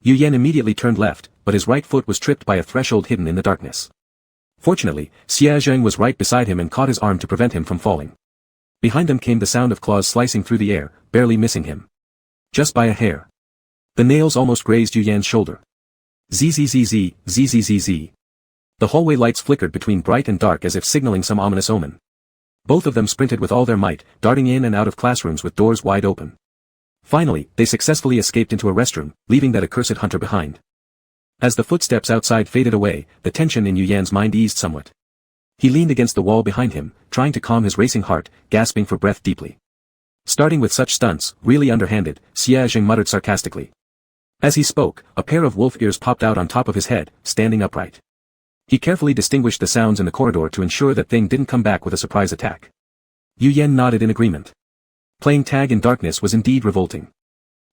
Yu Yen immediately turned left, but his right foot was tripped by a threshold hidden in the darkness. Fortunately, Xia Jing was right beside him and caught his arm to prevent him from falling. Behind them came the sound of claws slicing through the air, barely missing him. Just by a hair. The nails almost grazed Yu Yan's shoulder. Zzz, zzz. The hallway lights flickered between bright and dark as if signaling some ominous omen. Both of them sprinted with all their might, darting in and out of classrooms with doors wide open. Finally, they successfully escaped into a restroom, leaving that accursed hunter behind. As the footsteps outside faded away, the tension in Yu Yan's mind eased somewhat. He leaned against the wall behind him, trying to calm his racing heart, gasping for breath deeply. Starting with such stunts, really underhanded, Xia Jing muttered sarcastically. As he spoke, a pair of wolf ears popped out on top of his head, standing upright. He carefully distinguished the sounds in the corridor to ensure that thing didn't come back with a surprise attack. Yu Yen nodded in agreement. Playing tag in darkness was indeed revolting.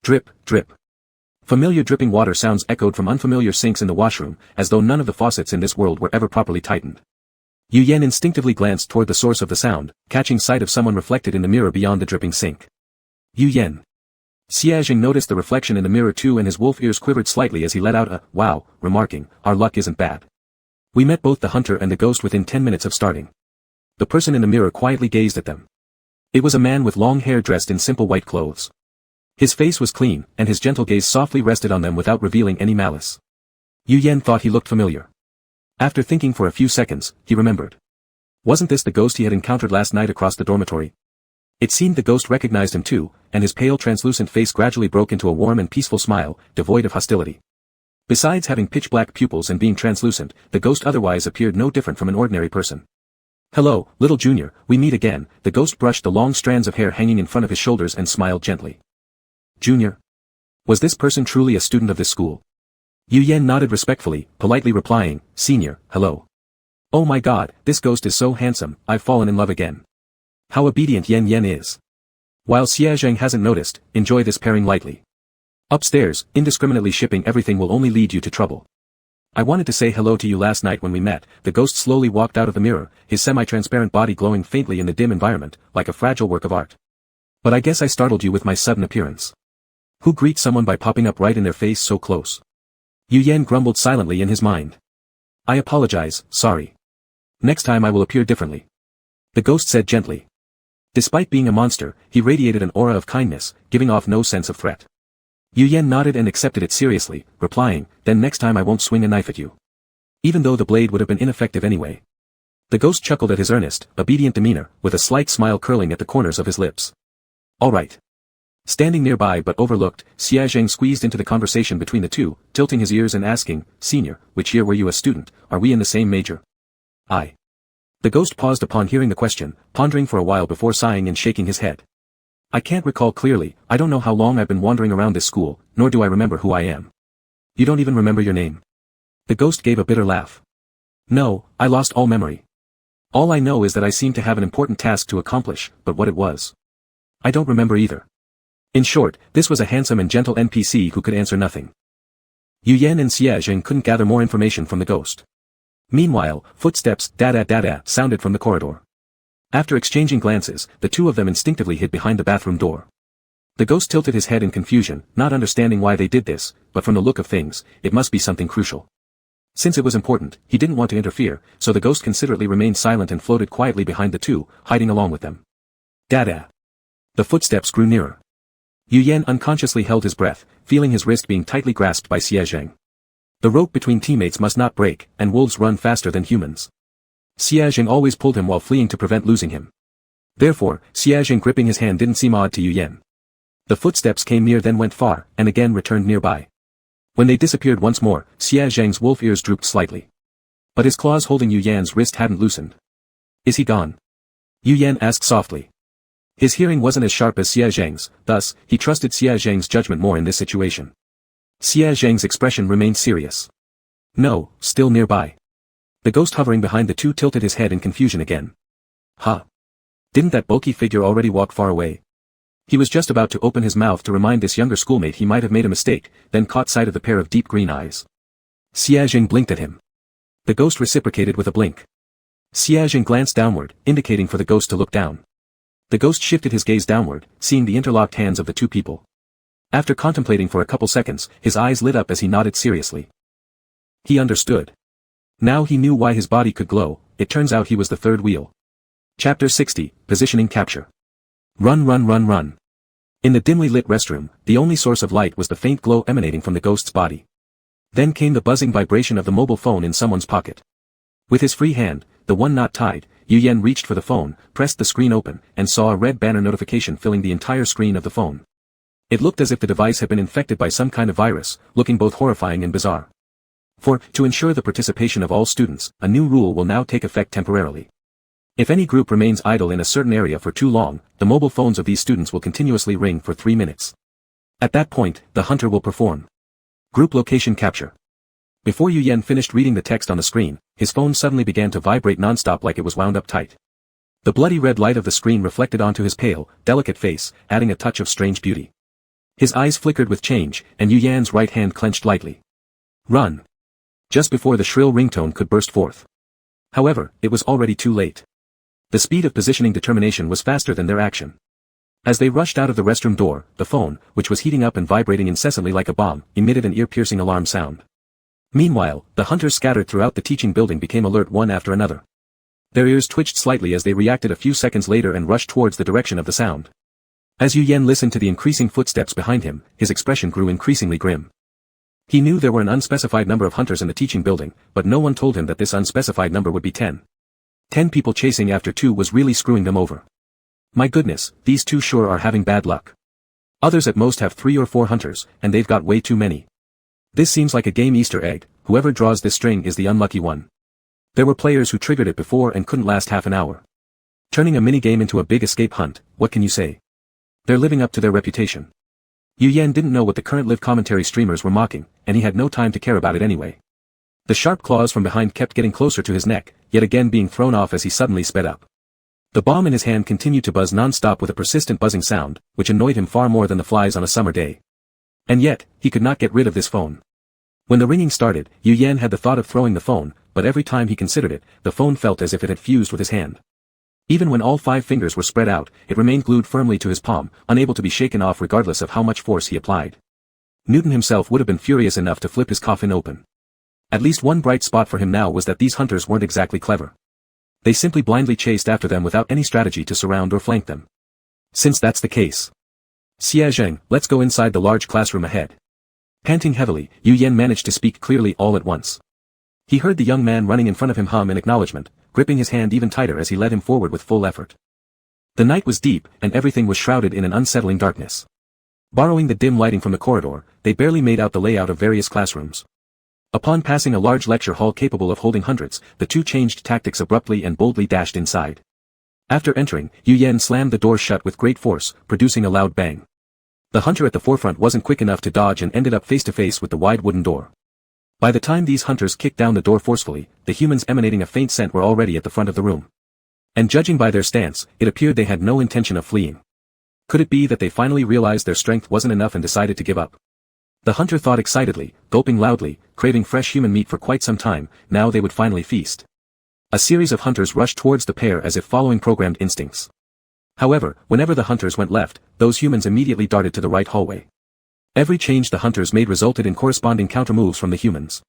Drip, drip. Familiar dripping water sounds echoed from unfamiliar sinks in the washroom, as though none of the faucets in this world were ever properly tightened. Yu Yen instinctively glanced toward the source of the sound, catching sight of someone reflected in the mirror beyond the dripping sink. Yu Yen. Xia Jing noticed the reflection in the mirror too, and his wolf ears quivered slightly as he let out a wow, remarking, "Our luck isn't bad. We met both the hunter and the ghost within 10 minutes of starting." The person in the mirror quietly gazed at them. It was a man with long hair dressed in simple white clothes. His face was clean, and his gentle gaze softly rested on them without revealing any malice. Yu Yen thought he looked familiar. After thinking for a few seconds, he remembered. Wasn't this the ghost he had encountered last night across the dormitory? It seemed the ghost recognized him too, and his pale translucent face gradually broke into a warm and peaceful smile, devoid of hostility. Besides having pitch-black pupils and being translucent, the ghost otherwise appeared no different from an ordinary person. "Hello, little junior, we meet again." The ghost brushed the long strands of hair hanging in front of his shoulders and smiled gently. Junior? Was this person truly a student of this school? Yu Yan nodded respectfully, politely replying, "Senior, hello." "Oh my god, this ghost is so handsome, I've fallen in love again." How obedient Yan Yan is. While Xia Zheng hasn't noticed, enjoy this pairing lightly. Upstairs, indiscriminately shipping everything will only lead you to trouble. I wanted to say hello to you last night when we met. The ghost slowly walked out of the mirror, his semi-transparent body glowing faintly in the dim environment, like a fragile work of art. But I guess I startled you with my sudden appearance. Who greets someone by popping up right in their face so close? Yu Yan grumbled silently in his mind. I apologize, sorry. Next time I will appear differently. The ghost said gently. Despite being a monster, he radiated an aura of kindness, giving off no sense of threat. Yu Yan nodded and accepted it seriously, replying, then next time I won't swing a knife at you. Even though the blade would have been ineffective anyway. The ghost chuckled at his earnest, obedient demeanor, with a slight smile curling at the corners of his lips. All right. Standing nearby but overlooked, Xia Zheng squeezed into the conversation between the two, tilting his ears and asking, Senior, which year were you a student? Are we in the same major? I. The ghost paused upon hearing the question, pondering for a while before sighing and shaking his head. I can't recall clearly. I don't know how long I've been wandering around this school, nor do I remember who I am. You don't even remember your name? The ghost gave a bitter laugh. No, I lost all memory. All I know is that I seem to have an important task to accomplish, but what it was, I don't remember either. In short, this was a handsome and gentle NPC who could answer nothing. Yu Yan and Xia Zheng couldn't gather more information from the ghost. Meanwhile, footsteps da-da-da-da sounded from the corridor. After exchanging glances, the two of them instinctively hid behind the bathroom door. The ghost tilted his head in confusion, not understanding why they did this, but from the look of things, it must be something crucial. Since it was important, he didn't want to interfere, so the ghost considerately remained silent and floated quietly behind the two, hiding along with them. Da-da. The footsteps grew nearer. Yu Yan unconsciously held his breath, feeling his wrist being tightly grasped by Xia Zheng. The rope between teammates must not break, and wolves run faster than humans. Xia Zheng always pulled him while fleeing to prevent losing him. Therefore, Xia Zheng gripping his hand didn't seem odd to Yu Yan. The footsteps came near then went far, and again returned nearby. When they disappeared once more, Xia Zheng's wolf ears drooped slightly. But his claws holding Yu Yan's wrist hadn't loosened. Is he gone? Yu Yan asked softly. His hearing wasn't as sharp as Xia Zheng's, thus, he trusted Xia Zheng's judgment more in this situation. Xia Zheng's expression remained serious. No, still nearby. The ghost hovering behind the two tilted his head in confusion again. Huh? Didn't that bulky figure already walk far away? He was just about to open his mouth to remind this younger schoolmate he might have made a mistake, then caught sight of the pair of deep green eyes. Xia Zheng blinked at him. The ghost reciprocated with a blink. Xia Zheng glanced downward, indicating for the ghost to look down. The ghost shifted his gaze downward, seeing the interlocked hands of the two people. After contemplating for a couple seconds, his eyes lit up as he nodded seriously. He understood. Now he knew why his body could glow. It turns out he was the third wheel. Chapter 60, Positioning Capture. Run run run run. In the dimly lit restroom, the only source of light was the faint glow emanating from the ghost's body. Then came the buzzing vibration of the mobile phone in someone's pocket. With his free hand, the one not tied, Yu Yan reached for the phone, pressed the screen open, and saw a red banner notification filling the entire screen of the phone. It looked as if the device had been infected by some kind of virus, looking both horrifying and bizarre. To ensure the participation of all students, a new rule will now take effect temporarily. If any group remains idle in a certain area for too long, the mobile phones of these students will continuously ring for 3 minutes. At that point, the hunter will perform group location capture. Before Yu Yan finished reading the text on the screen, his phone suddenly began to vibrate non-stop like it was wound up tight. The bloody red light of the screen reflected onto his pale, delicate face, adding a touch of strange beauty. His eyes flickered with change, and Yu Yan's right hand clenched lightly. Run! Just before the shrill ringtone could burst forth. However, it was already too late. The speed of positioning determination was faster than their action. As they rushed out of the restroom door, the phone, which was heating up and vibrating incessantly like a bomb, emitted an ear-piercing alarm sound. Meanwhile, the hunters scattered throughout the teaching building became alert one after another. Their ears twitched slightly as they reacted a few seconds later and rushed towards the direction of the sound. As Yu Yan listened to the increasing footsteps behind him, his expression grew increasingly grim. He knew there were an unspecified number of hunters in the teaching building, but no one told him that this unspecified number would be 10. 10 people chasing after 2 was really screwing them over. My goodness, these 2 sure are having bad luck. Others at most have 3 or 4 hunters, and they've got way too many. This seems like a game Easter egg. Whoever draws this string is the unlucky one. There were players who triggered it before and couldn't last half an hour. Turning a minigame into a big escape hunt, what can you say? They're living up to their reputation. Yu Yan didn't know what the current live commentary streamers were mocking, and he had no time to care about it anyway. The sharp claws from behind kept getting closer to his neck, yet again being thrown off as he suddenly sped up. The bomb in his hand continued to buzz non-stop with a persistent buzzing sound, which annoyed him far more than the flies on a summer day. And yet, he could not get rid of this phone. When the ringing started, Yu Yan had the thought of throwing the phone, but every time he considered it, the phone felt as if it had fused with his hand. Even when all 5 fingers were spread out, it remained glued firmly to his palm, unable to be shaken off regardless of how much force he applied. Newton himself would have been furious enough to flip his coffin open. At least one bright spot for him now was that these hunters weren't exactly clever. They simply blindly chased after them without any strategy to surround or flank them. Since that's the case, Xia Zheng, let's go inside the large classroom ahead. Panting heavily, Yu Yan managed to speak clearly all at once. He heard the young man running in front of him hum in acknowledgement, gripping his hand even tighter as he led him forward with full effort. The night was deep, and everything was shrouded in an unsettling darkness. Borrowing the dim lighting from the corridor, they barely made out the layout of various classrooms. Upon passing a large lecture hall capable of holding hundreds, the 2 changed tactics abruptly and boldly dashed inside. After entering, Yu Yan slammed the door shut with great force, producing a loud bang. The hunter at the forefront wasn't quick enough to dodge and ended up face to face with the wide wooden door. By the time these hunters kicked down the door forcefully, the humans emanating a faint scent were already at the front of the room. And judging by their stance, it appeared they had no intention of fleeing. Could it be that they finally realized their strength wasn't enough and decided to give up? The hunter thought excitedly, gulping loudly, craving fresh human meat for quite some time, now they would finally feast. A series of hunters rushed towards the pair as if following programmed instincts. However, whenever the hunters went left, those humans immediately darted to the right hallway. Every change the hunters made resulted in corresponding counter-moves from the humans.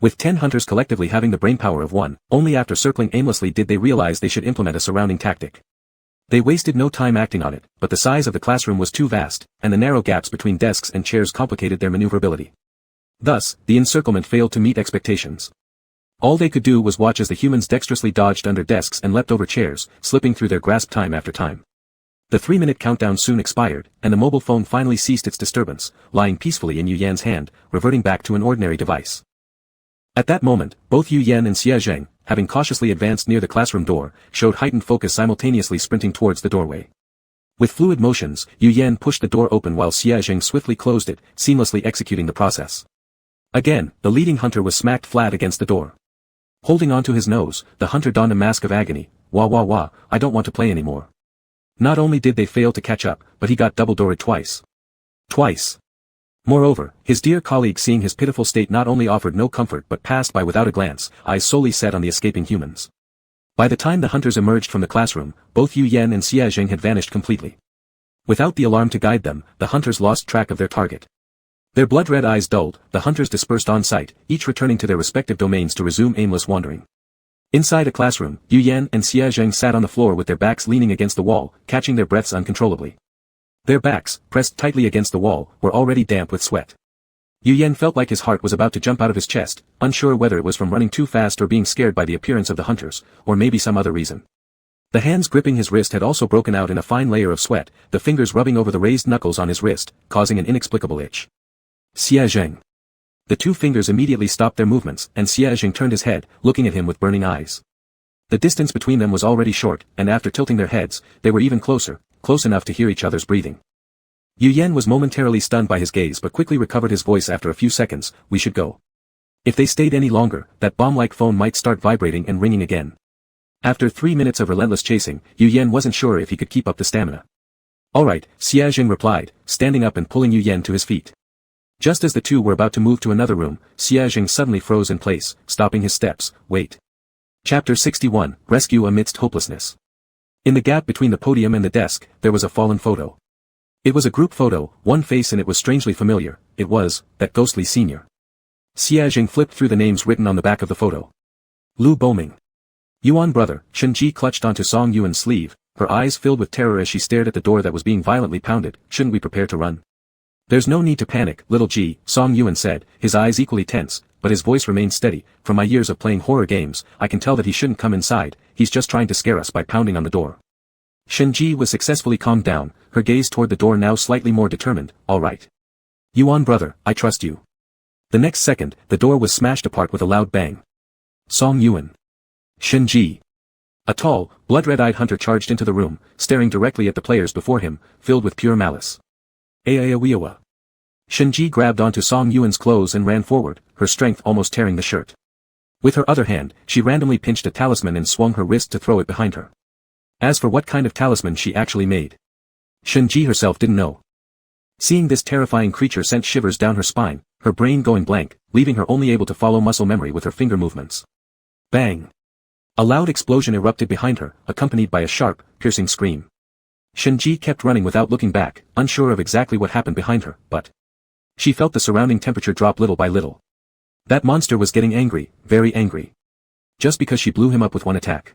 With 10 hunters collectively having the brainpower of 1, only after circling aimlessly did they realize they should implement a surrounding tactic. They wasted no time acting on it, but the size of the classroom was too vast, and the narrow gaps between desks and chairs complicated their maneuverability. Thus, the encirclement failed to meet expectations. All they could do was watch as the humans dexterously dodged under desks and leapt over chairs, slipping through their grasp time after time. The 3-minute countdown soon expired, and the mobile phone finally ceased its disturbance, lying peacefully in Yu Yan's hand, reverting back to an ordinary device. At that moment, both Yu Yan and Xia Zheng, having cautiously advanced near the classroom door, showed heightened focus simultaneously sprinting towards the doorway. With fluid motions, Yu Yan pushed the door open while Xia Zheng swiftly closed it, seamlessly executing the process. Again, the leading hunter was smacked flat against the door. Holding onto his nose, the hunter donned a mask of agony. Wah wah wah, I don't want to play anymore. Not only did they fail to catch up, but he got double-doored twice. Twice. Moreover, his dear colleague seeing his pitiful state not only offered no comfort but passed by without a glance, eyes solely set on the escaping humans. By the time the hunters emerged from the classroom, both Yu Yan and Xia Zheng had vanished completely. Without the alarm to guide them, the hunters lost track of their target. Their blood-red eyes dulled, the hunters dispersed on sight, each returning to their respective domains to resume aimless wandering. Inside a classroom, Yu Yan and Xia Zheng sat on the floor with their backs leaning against the wall, catching their breaths uncontrollably. Their backs, pressed tightly against the wall, were already damp with sweat. Yu Yan felt like his heart was about to jump out of his chest, unsure whether it was from running too fast or being scared by the appearance of the hunters, or maybe some other reason. The hands gripping his wrist had also broken out in a fine layer of sweat, the fingers rubbing over the raised knuckles on his wrist, causing an inexplicable itch. Xia Zheng. The 2 fingers immediately stopped their movements, and Xia Zheng turned his head, looking at him with burning eyes. The distance between them was already short, and after tilting their heads, they were even closer, close enough to hear each other's breathing. Yu Yan was momentarily stunned by his gaze but quickly recovered his voice after a few seconds. We should go. If they stayed any longer, that bomb-like phone might start vibrating and ringing again. After 3 minutes of relentless chasing, Yu Yan wasn't sure if he could keep up the stamina. Alright, Xia Zheng replied, standing up and pulling Yu Yan to his feet. Just as the 2 were about to move to another room, Xia Zheng suddenly froze in place, stopping his steps. Wait. Chapter 61, Rescue Amidst Hopelessness. In the gap between the podium and the desk, there was a fallen photo. It was a group photo, one face in it was strangely familiar. It was that ghostly senior. Xia Zheng flipped through the names written on the back of the photo. Lu Boming. Yuan brother. Chen Ji clutched onto Song Yuan's sleeve, her eyes filled with terror as she stared at the door that was being violently pounded. Shouldn't we prepare to run? There's no need to panic, little G, Song Yuan said, his eyes equally tense, but his voice remained steady. From my years of playing horror games, I can tell that he shouldn't come inside, he's just trying to scare us by pounding on the door. Shen-ji was successfully calmed down, her gaze toward the door now slightly more determined. All right. Yuan brother, I trust you. The next second, the door was smashed apart with a loud bang. Song Yuan. Shen-ji. A tall, blood-red-eyed hunter charged into the room, staring directly at the players before him, filled with pure malice. Aayawiawa. Shen-ji grabbed onto Song Yuan's clothes and ran forward, her strength almost tearing the shirt. With her other hand, she randomly pinched a talisman and swung her wrist to throw it behind her. As for what kind of talisman she actually made, Shen-ji herself didn't know. Seeing this terrifying creature sent shivers down her spine, her brain going blank, leaving her only able to follow muscle memory with her finger movements. Bang! A loud explosion erupted behind her, accompanied by a sharp, piercing scream. Shen-ji kept running without looking back, unsure of exactly what happened behind her, but she felt the surrounding temperature drop little by little. That monster was getting angry, very angry. Just because she blew him up with one attack.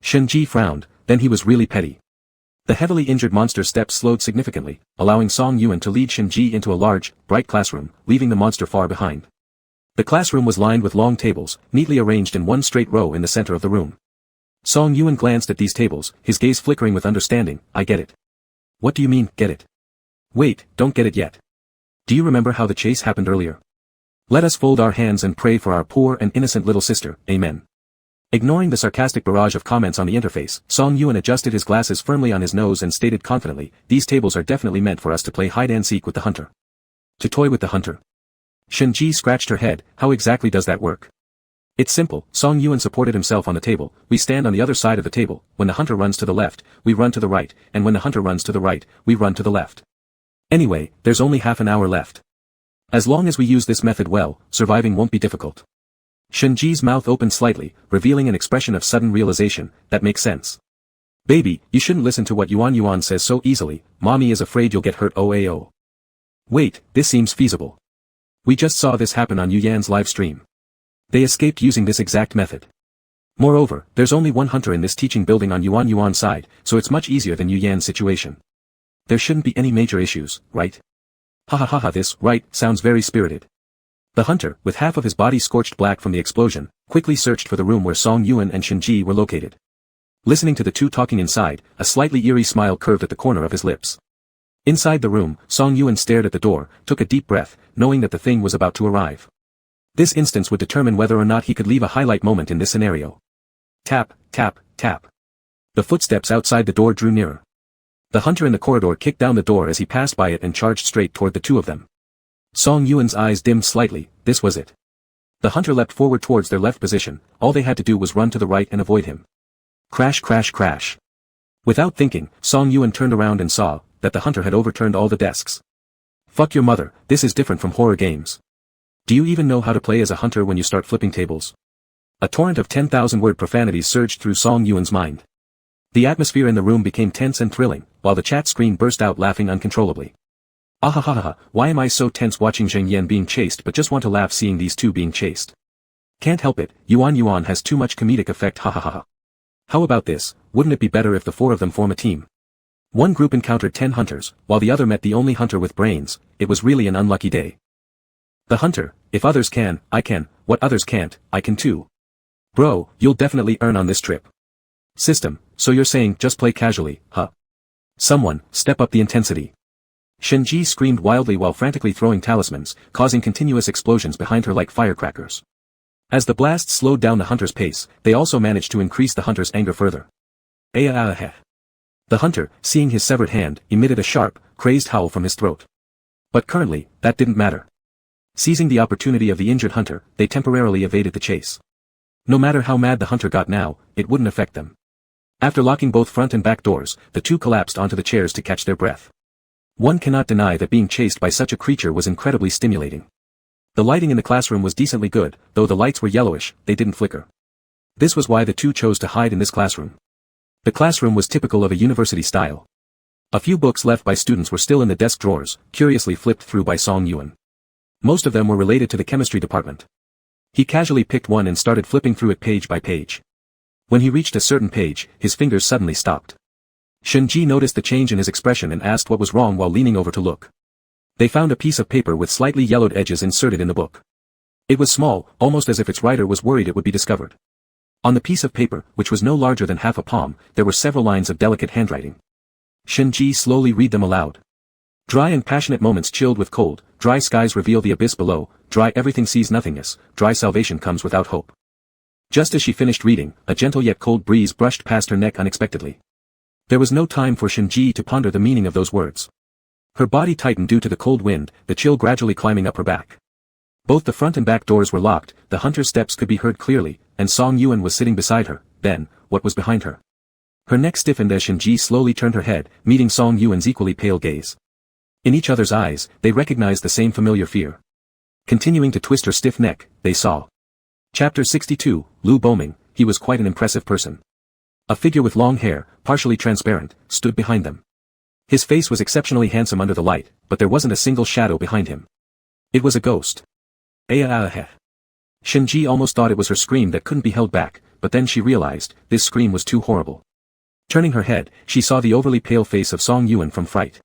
Shen-ji frowned, then he was really petty. The heavily injured monster's steps slowed significantly, allowing Song Yuan to lead Shen-ji into a large, bright classroom, leaving the monster far behind. The classroom was lined with long tables, neatly arranged in one straight row in the center of the room. Song Yuan glanced at these tables, his gaze flickering with understanding. I get it. What do you mean, get it? Wait, don't get it yet. Do you remember how the chase happened earlier? Let us fold our hands and pray for our poor and innocent little sister, amen. Ignoring the sarcastic barrage of comments on the interface, Song Yuan adjusted his glasses firmly on his nose and stated confidently, these tables are definitely meant for us to play hide-and-seek with the hunter. To toy with the hunter. Shen-ji scratched her head, how exactly does that work? It's simple, Song Yuan supported himself on the table, we stand on the other side of the table, when the hunter runs to the left, we run to the right, and when the hunter runs to the right, we run to the left. Anyway, there's only half an hour left. As long as we use this method well, surviving won't be difficult. Shen-ji's mouth opened slightly, revealing an expression of sudden realization, that makes sense. Baby, you shouldn't listen to what Yuan says so easily, mommy is afraid you'll get hurt OAO. Wait, this seems feasible. We just saw this happen on Yuan's live stream. They escaped using this exact method. Moreover, there's only one hunter in this teaching building on Yuan's side, so it's much easier than Yuan's situation. There shouldn't be any major issues, right? Hahaha this, right, sounds very spirited. The hunter, with half of his body scorched black from the explosion, quickly searched for the room where Song Yuan and Shen-ji were located. Listening to the two talking inside, a slightly eerie smile curved at the corner of his lips. Inside the room, Song Yuan stared at the door, took a deep breath, knowing that the thing was about to arrive. This instance would determine whether or not he could leave a highlight moment in this scenario. Tap, tap, tap. The footsteps outside the door drew nearer. The hunter in the corridor kicked down the door as he passed by it and charged straight toward the two of them. Song Yuan's eyes dimmed slightly, this was it. The hunter leapt forward towards their left position, all they had to do was run to the right and avoid him. Crash crash crash. Without thinking, Song Yuan turned around and saw that the hunter had overturned all the desks. Fuck your mother, this is different from horror games. Do you even know how to play as a hunter when you start flipping tables? A torrent of 10,000-word profanities surged through Song Yuan's mind. The atmosphere in the room became tense and thrilling, while the chat screen burst out laughing uncontrollably. Ahahaha, why am I so tense watching Zheng Yan being chased but just want to laugh seeing these two being chased? Can't help it, Yuan has too much comedic effect hahaha. How about this, wouldn't it be better if the four of them form a team? One group encountered 10 hunters, while the other met the only hunter with brains, it was really an unlucky day. The hunter, if others can, I can, what others can't, I can too. Bro, you'll definitely earn on this trip. System, so you're saying just play casually, huh? Someone, step up the intensity. Shen-ji screamed wildly while frantically throwing talismans, causing continuous explosions behind her like firecrackers. As the blasts slowed down the hunter's pace, they also managed to increase the hunter's anger further. The hunter, seeing his severed hand, emitted a sharp, crazed howl from his throat. But currently, that didn't matter. Seizing the opportunity of the injured hunter, they temporarily evaded the chase. No matter how mad the hunter got now, it wouldn't affect them. After locking both front and back doors, the two collapsed onto the chairs to catch their breath. One cannot deny that being chased by such a creature was incredibly stimulating. The lighting in the classroom was decently good, though the lights were yellowish, they didn't flicker. This was why the two chose to hide in this classroom. The classroom was typical of a university style. A few books left by students were still in the desk drawers, curiously flipped through by Song Yuan. Most of them were related to the chemistry department. He casually picked one and started flipping through it page by page. When he reached a certain page, his fingers suddenly stopped. Shen-ji noticed the change in his expression and asked what was wrong while leaning over to look. They found a piece of paper with slightly yellowed edges inserted in the book. It was small, almost as if its writer was worried it would be discovered. On the piece of paper, which was no larger than half a palm, there were several lines of delicate handwriting. Shinji slowly read them aloud. Dry and passionate moments chilled with cold, dry skies reveal the abyss below, dry everything sees nothingness, dry salvation comes without hope. Just as she finished reading, a gentle yet cold breeze brushed past her neck unexpectedly. There was no time for Shinji to ponder the meaning of those words. Her body tightened due to the cold wind, the chill gradually climbing up her back. Both the front and back doors were locked, the hunter's steps could be heard clearly, and Song Yuan was sitting beside her. Then, what was behind her? Her neck stiffened as Shinji slowly turned her head, meeting Song Yuan's equally pale gaze. In each other's eyes, they recognized the same familiar fear. Continuing to twist her stiff neck, they saw. Chapter 62, Lu Boming. He was quite an impressive person. A figure with long hair, partially transparent, stood behind them. His face was exceptionally handsome under the light, but there wasn't a single shadow behind him. It was a ghost. Shinji almost thought it was her scream that couldn't be held back, but then she realized, this scream was too horrible. Turning her head, she saw the overly pale face of Song Yuan from fright.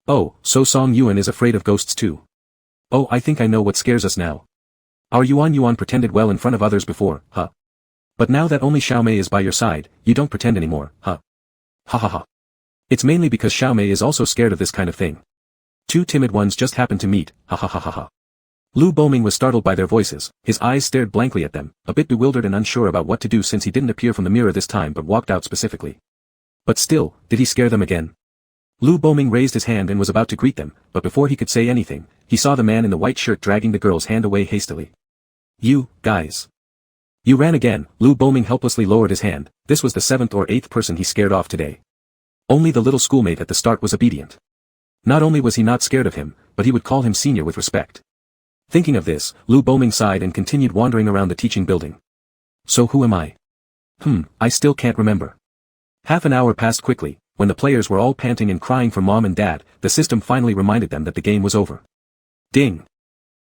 Oh, so Song Yuan is afraid of ghosts too. Oh, I think I know what scares us now. Our Yuan pretended well in front of others before, huh? But now that only Xiao Mei is by your side, you don't pretend anymore, huh? Ha ha ha. It's mainly because Xiao Mei is also scared of this kind of thing. Two timid ones just happened to meet, ha ha ha ha ha. Lu Boming was startled by their voices, his eyes stared blankly at them, a bit bewildered and unsure about what to do since he didn't appear from the mirror this time but walked out specifically. But still, did he scare them again? Lu Boming raised his hand and was about to greet them, but before he could say anything, he saw the man in the white shirt dragging the girl's hand away hastily. You, guys. You ran again. Lu Boming helplessly lowered his hand. This was the 7th or 8th person he scared off today. Only the little schoolmate at the start was obedient. Not only was he not scared of him, but he would call him senior with respect. Thinking of this, Lu Boming sighed and continued wandering around the teaching building. So who am I? I still can't remember. Half an hour passed quickly. When the players were all panting and crying for mom and dad, the system finally reminded them that the game was over. Ding!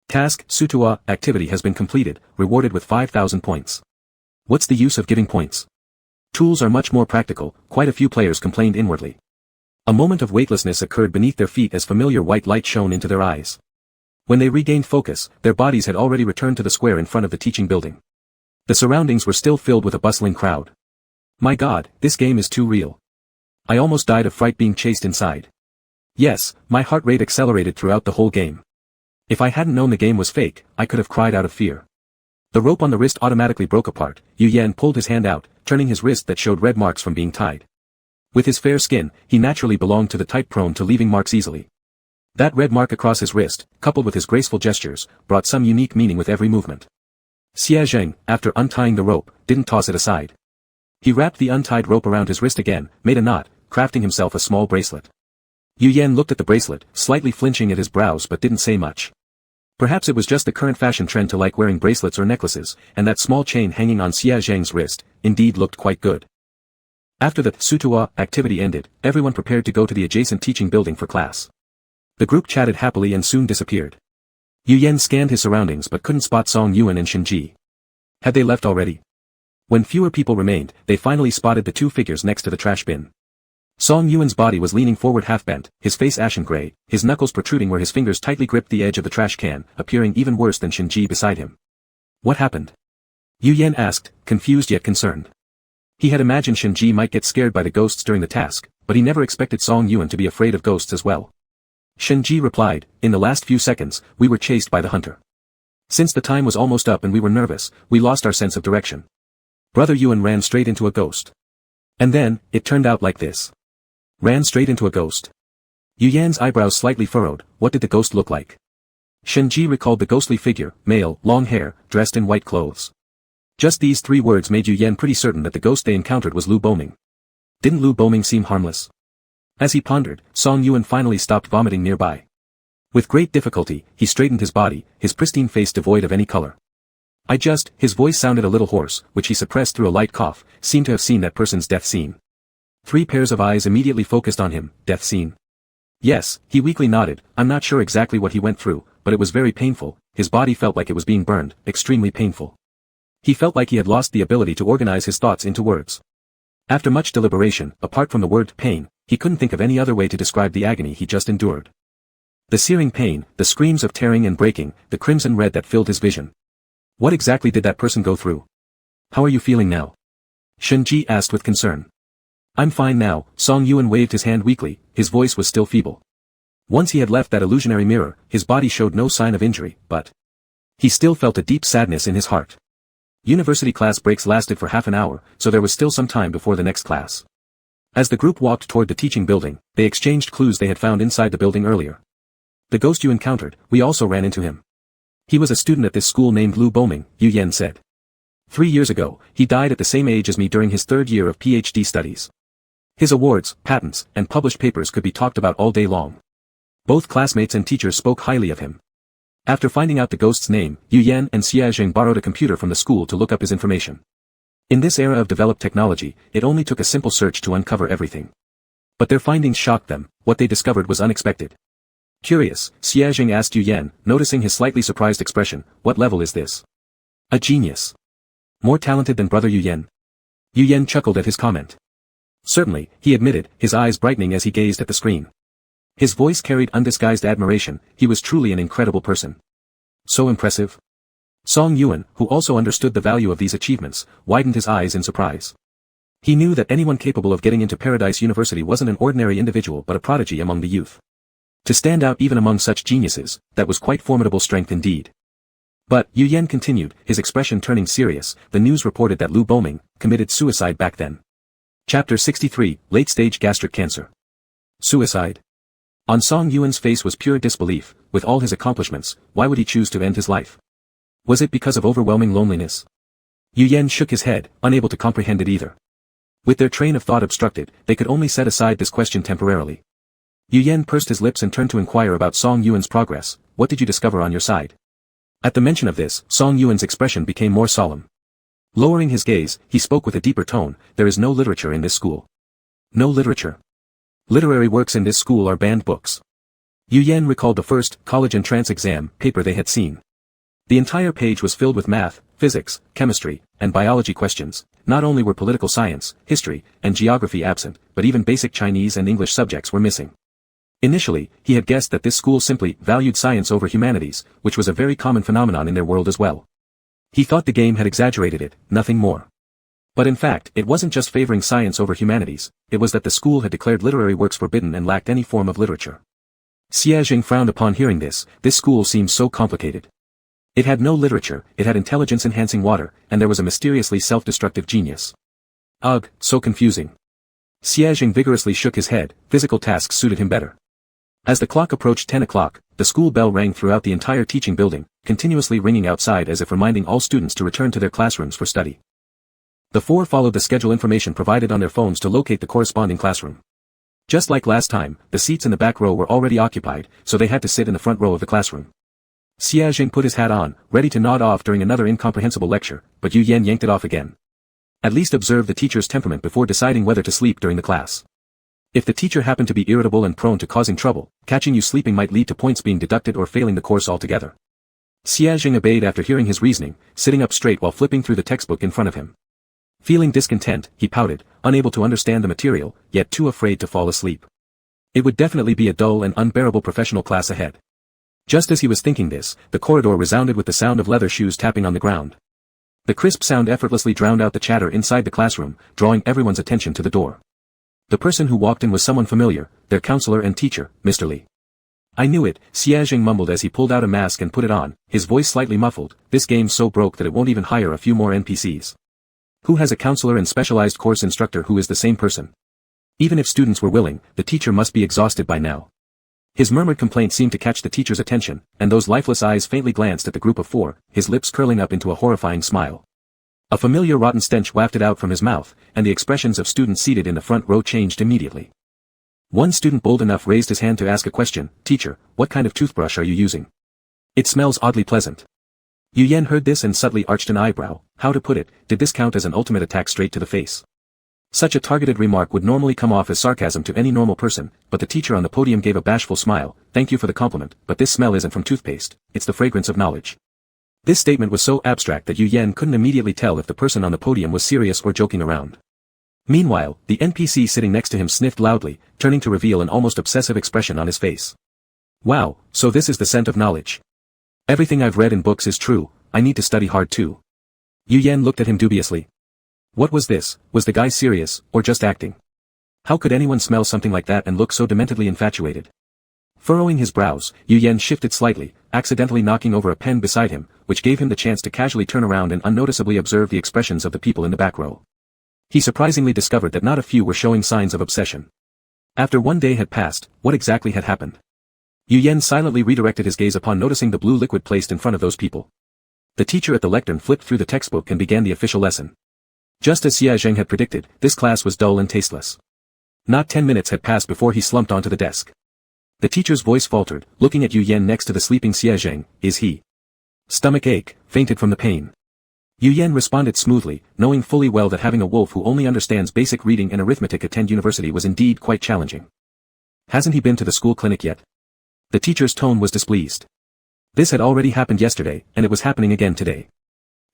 Task, Sutua, activity has been completed, rewarded with 5,000 points. What's the use of giving points? Tools are much more practical, quite a few players complained inwardly. A moment of weightlessness occurred beneath their feet as familiar white light shone into their eyes. When they regained focus, their bodies had already returned to the square in front of the teaching building. The surroundings were still filled with a bustling crowd. My God, this game is too real. I almost died of fright being chased inside. Yes, my heart rate accelerated throughout the whole game. If I hadn't known the game was fake, I could have cried out of fear. The rope on the wrist automatically broke apart. Yu Yan pulled his hand out, turning his wrist that showed red marks from being tied. With his fair skin, he naturally belonged to the type prone to leaving marks easily. That red mark across his wrist, coupled with his graceful gestures, brought some unique meaning with every movement. Xia Zheng, after untying the rope, didn't toss it aside. He wrapped the untied rope around his wrist again, made a knot, crafting himself a small bracelet. Yu Yan looked at the bracelet, slightly flinching at his brows but didn't say much. Perhaps it was just the current fashion trend to like wearing bracelets or necklaces, and that small chain hanging on Xia Zheng's wrist, indeed looked quite good. After the Sutua activity ended, everyone prepared to go to the adjacent teaching building for class. The group chatted happily and soon disappeared. Yu Yan scanned his surroundings but couldn't spot Song Yuan and Shinji. Had they left already? When fewer people remained, they finally spotted the two figures next to the trash bin. Song Yuan's body was leaning forward half-bent, his face ashen gray, his knuckles protruding where his fingers tightly gripped the edge of the trash can, appearing even worse than Shinji beside him. What happened? Yu Yan asked, confused yet concerned. He had imagined Shinji might get scared by the ghosts during the task, but he never expected Song Yuan to be afraid of ghosts as well. Shinji replied, in the last few seconds, we were chased by the hunter. Since the time was almost up and we were nervous, we lost our sense of direction. Brother Yuan ran straight into a ghost. And then, it turned out like this. Ran straight into a ghost. Yu Yan's eyebrows slightly furrowed. What did the ghost look like? Shinji recalled the ghostly figure, male, long hair, dressed in white clothes. Just these 3 words made Yu Yan pretty certain that the ghost they encountered was Lu Boming. Didn't Lu Boming seem harmless? As he pondered, Song Yuan finally stopped vomiting nearby. With great difficulty, he straightened his body, his pristine face devoid of any color. His voice sounded a little hoarse, which he suppressed through a light cough, seemed to have seen that person's death scene. 3 pairs of eyes immediately focused on him, death scene. Yes, he weakly nodded. I'm not sure exactly what he went through, but it was very painful. His body felt like it was being burned, extremely painful. He felt like he had lost the ability to organize his thoughts into words. After much deliberation, apart from the word pain, he couldn't think of any other way to describe the agony he just endured. The searing pain, the screams of tearing and breaking, the crimson red that filled his vision. What exactly did that person go through? How are you feeling now? Shen-ji asked with concern. I'm fine now, Song Yuan waved his hand weakly, his voice was still feeble. Once he had left that illusionary mirror, his body showed no sign of injury, but he still felt a deep sadness in his heart. University class breaks lasted for half an hour, so there was still some time before the next class. As the group walked toward the teaching building, they exchanged clues they had found inside the building earlier. The ghost you encountered, we also ran into him. He was a student at this school named Lu Boming, Yu Yan said. 3 years ago, he died at the same age as me during his 3rd year of PhD studies. His awards, patents, and published papers could be talked about all day long. Both classmates and teachers spoke highly of him. After finding out the ghost's name, Yu Yan and Xia Jing borrowed a computer from the school to look up his information. In this era of developed technology, it only took a simple search to uncover everything. But their findings shocked them, what they discovered was unexpected. Curious, Xia Jing asked Yu Yan, noticing his slightly surprised expression, what level is this? A genius. More talented than brother Yu Yan? Yu Yan chuckled at his comment. Certainly, he admitted, his eyes brightening as he gazed at the screen. His voice carried undisguised admiration, he was truly an incredible person. So impressive. Song Yuan, who also understood the value of these achievements, widened his eyes in surprise. He knew that anyone capable of getting into Paradise University wasn't an ordinary individual but a prodigy among the youth. To stand out even among such geniuses, that was quite formidable strength indeed. But, Yu Yan continued, his expression turning serious, the news reported that Lu Boming committed suicide back then. Chapter 63, Late-Stage Gastric Cancer. Suicide? On Song Yuan's face was pure disbelief, with all his accomplishments, why would he choose to end his life? Was it because of overwhelming loneliness? Yu Yan shook his head, unable to comprehend it either. With their train of thought obstructed, they could only set aside this question temporarily. Yu Yan pursed his lips and turned to inquire about Song Yuan's progress, what did you discover on your side? At the mention of this, Song Yuan's expression became more solemn. Lowering his gaze, he spoke with a deeper tone, there is no literature in this school. No literature. Literary works in this school are banned books. Yu Yan recalled the first college entrance exam paper they had seen. The entire page was filled with math, physics, chemistry, and biology questions. Not only were political science, history, and geography absent, but even basic Chinese and English subjects were missing. Initially, he had guessed that this school simply valued science over humanities, which was a very common phenomenon in their world as well. He thought the game had exaggerated it, nothing more. But in fact, it wasn't just favoring science over humanities, it was that the school had declared literary works forbidden and lacked any form of literature. Xia Jing frowned upon hearing this school seemed so complicated. It had no literature, it had intelligence-enhancing water, and there was a mysteriously self-destructive genius. Ugh, so confusing. Xia Jing vigorously shook his head, physical tasks suited him better. As the clock approached 10 o'clock, the school bell rang throughout the entire teaching building, continuously ringing outside as if reminding all students to return to their classrooms for study. The four followed the schedule information provided on their phones to locate the corresponding classroom. Just like last time, the seats in the back row were already occupied, so they had to sit in the front row of the classroom. Xia Jing put his hat on, ready to nod off during another incomprehensible lecture, but Yu Yan yanked it off again. At least observe the teacher's temperament before deciding whether to sleep during the class. If the teacher happened to be irritable and prone to causing trouble, catching you sleeping might lead to points being deducted or failing the course altogether. Xia Jing obeyed after hearing his reasoning, sitting up straight while flipping through the textbook in front of him. Feeling discontent, he pouted, unable to understand the material, yet too afraid to fall asleep. It would definitely be a dull and unbearable professional class ahead. Just as he was thinking this, the corridor resounded with the sound of leather shoes tapping on the ground. The crisp sound effortlessly drowned out the chatter inside the classroom, drawing everyone's attention to the door. The person who walked in was someone familiar, their counselor and teacher, Mr. Li. I knew it, Xia Jing mumbled as he pulled out a mask and put it on, his voice slightly muffled, this game's so broke that it won't even hire a few more NPCs. Who has a counselor and specialized course instructor who is the same person? Even if students were willing, the teacher must be exhausted by now. His murmured complaint seemed to catch the teacher's attention, and those lifeless eyes faintly glanced at the group of four, his lips curling up into a horrifying smile. A familiar rotten stench wafted out from his mouth, and the expressions of students seated in the front row changed immediately. One student bold enough raised his hand to ask a question, Teacher, what kind of toothbrush are you using? It smells oddly pleasant. Yu Yan heard this and subtly arched an eyebrow, how to put it, did this count as an ultimate attack straight to the face? Such a targeted remark would normally come off as sarcasm to any normal person, but the teacher on the podium gave a bashful smile, thank you for the compliment, but this smell isn't from toothpaste, it's the fragrance of knowledge. This statement was so abstract that Yu Yan couldn't immediately tell if the person on the podium was serious or joking around. Meanwhile, the NPC sitting next to him sniffed loudly, turning to reveal an almost obsessive expression on his face. Wow, so this is the scent of knowledge. Everything I've read in books is true, I need to study hard too. Yu Yan looked at him dubiously. What was this, was the guy serious, or just acting? How could anyone smell something like that and look so dementedly infatuated? Furrowing his brows, Yu Yan shifted slightly, accidentally knocking over a pen beside him, which gave him the chance to casually turn around and unnoticeably observe the expressions of the people in the back row. He surprisingly discovered that not a few were showing signs of obsession. After one day had passed, what exactly had happened? Yu Yan silently redirected his gaze upon noticing the blue liquid placed in front of those people. The teacher at the lectern flipped through the textbook and began the official lesson. Just as Xia Zheng had predicted, this class was dull and tasteless. Not 10 minutes had passed before he slumped onto the desk. The teacher's voice faltered, looking at Yu Yan next to the sleeping Xia Zheng, is he? Stomach ache, fainted from the pain. Yu Yan responded smoothly, knowing fully well that having a wolf who only understands basic reading and arithmetic attend university was indeed quite challenging. Hasn't he been to the school clinic yet? The teacher's tone was displeased. This had already happened yesterday, and it was happening again today.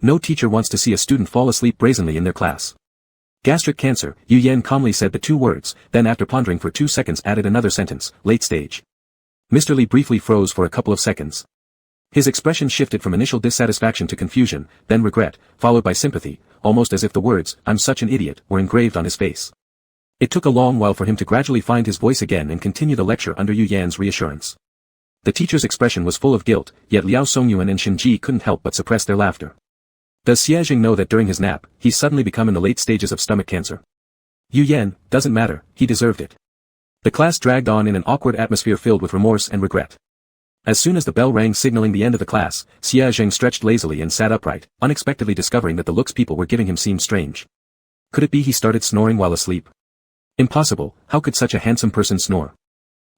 No teacher wants to see a student fall asleep brazenly in their class. Gastric cancer, Yu Yan calmly said the 2 words, then after pondering for 2 seconds added another sentence, late stage. Mr. Li briefly froze for a couple of seconds. His expression shifted from initial dissatisfaction to confusion, then regret, followed by sympathy, almost as if the words, "I'm such an idiot," were engraved on his face. It took a long while for him to gradually find his voice again and continue the lecture under Yu Yan's reassurance. The teacher's expression was full of guilt, yet Liao Songyuan and Shinji couldn't help but suppress their laughter. Does Xia Jing know that during his nap, he's suddenly become in the late stages of stomach cancer? Yu Yan, doesn't matter, he deserved it. The class dragged on in an awkward atmosphere filled with remorse and regret. As soon as the bell rang signaling the end of the class, Xia Zheng stretched lazily and sat upright, unexpectedly discovering that the looks people were giving him seemed strange. Could it be he started snoring while asleep? Impossible, how could such a handsome person snore?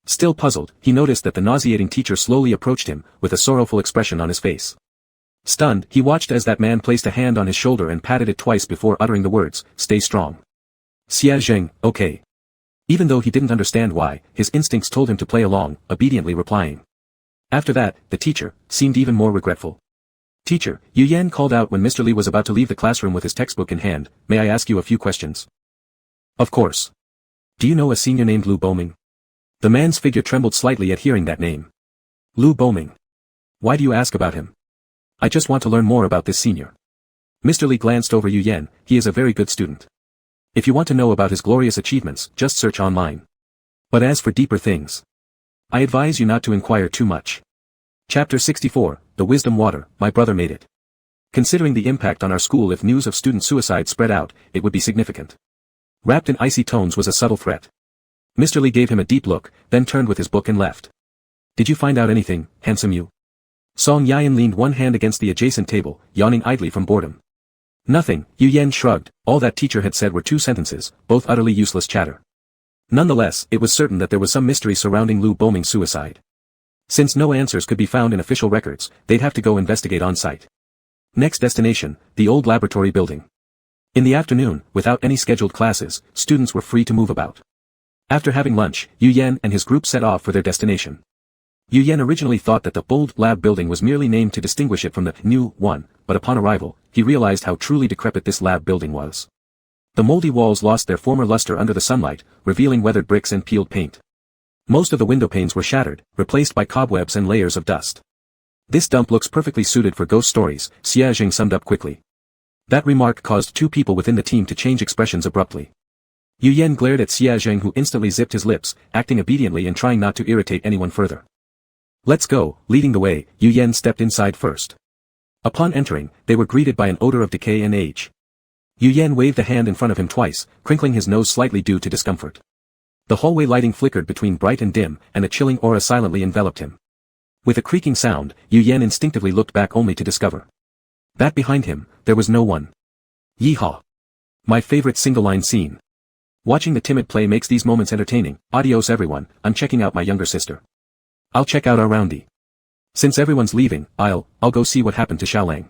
Still puzzled, he noticed that the nauseating teacher slowly approached him, with a sorrowful expression on his face. Stunned, he watched as that man placed a hand on his shoulder and patted it twice before uttering the words, "Stay strong." Xia Zheng, okay. Even though he didn't understand why, his instincts told him to play along, obediently replying. After that, the teacher seemed even more regretful. "Teacher," Yu Yan called out when Mr. Li was about to leave the classroom with his textbook in hand, "may I ask you a few questions?" "Of course. Do you know a senior named Lu Boming?" The man's figure trembled slightly at hearing that name. Lu Boming. Why do you ask about him? I just want to learn more about this senior. Mr. Li glanced over Yu Yan, he is a very good student. If you want to know about his glorious achievements, just search online. But as for deeper things, I advise you not to inquire too much. Chapter 64, The Wisdom Water, My Brother Made It. Considering the impact on our school if news of student suicide spread out, it would be significant. Wrapped in icy tones was a subtle threat. Mr. Li gave him a deep look, then turned with his book and left. Did you find out anything, handsome you? Song Yayan leaned one hand against the adjacent table, yawning idly from boredom. Nothing, Yu Yan shrugged, all that teacher had said were 2 sentences, both utterly useless chatter. Nonetheless, it was certain that there was some mystery surrounding Lu Boming's suicide. Since no answers could be found in official records, they'd have to go investigate on site. Next destination, the old laboratory building. In the afternoon, without any scheduled classes, students were free to move about. After having lunch, Yu Yan and his group set off for their destination. Yu Yan originally thought that the old lab building was merely named to distinguish it from the new one, but upon arrival, he realized how truly decrepit this lab building was. The moldy walls lost their former luster under the sunlight, revealing weathered bricks and peeled paint. Most of the window panes were shattered, replaced by cobwebs and layers of dust. This dump looks perfectly suited for ghost stories, Xia Jing summed up quickly. That remark caused 2 people within the team to change expressions abruptly. Yu Yan glared at Xia Zheng who instantly zipped his lips, acting obediently and trying not to irritate anyone further. Let's go, leading the way, Yu Yan stepped inside first. Upon entering, they were greeted by an odor of decay and age. Yu Yan waved a hand in front of him twice, crinkling his nose slightly due to discomfort. The hallway lighting flickered between bright and dim, and a chilling aura silently enveloped him. With a creaking sound, Yu Yan instinctively looked back only to discover that behind him, there was no one. Yeehaw! My favorite single-line scene. Watching the timid play makes these moments entertaining. Adios everyone, I'm checking out my younger sister. I'll check out our roundie. Since everyone's leaving, I'll go see what happened to Xiaolang.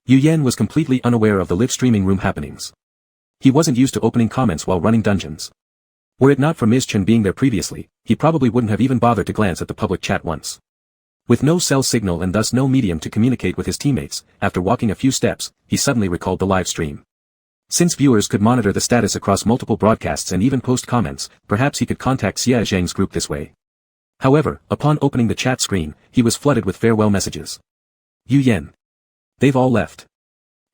Yu Yan was completely unaware of the live streaming room happenings. He wasn't used to opening comments while running dungeons. Were it not for Ms. Chen being there previously, he probably wouldn't have even bothered to glance at the public chat once. With no cell signal and thus no medium to communicate with his teammates, after walking a few steps, he suddenly recalled the live stream. Since viewers could monitor the status across multiple broadcasts and even post comments, perhaps he could contact Xia Zheng's group this way. However, upon opening the chat screen, he was flooded with farewell messages. Yu Yan. They've all left.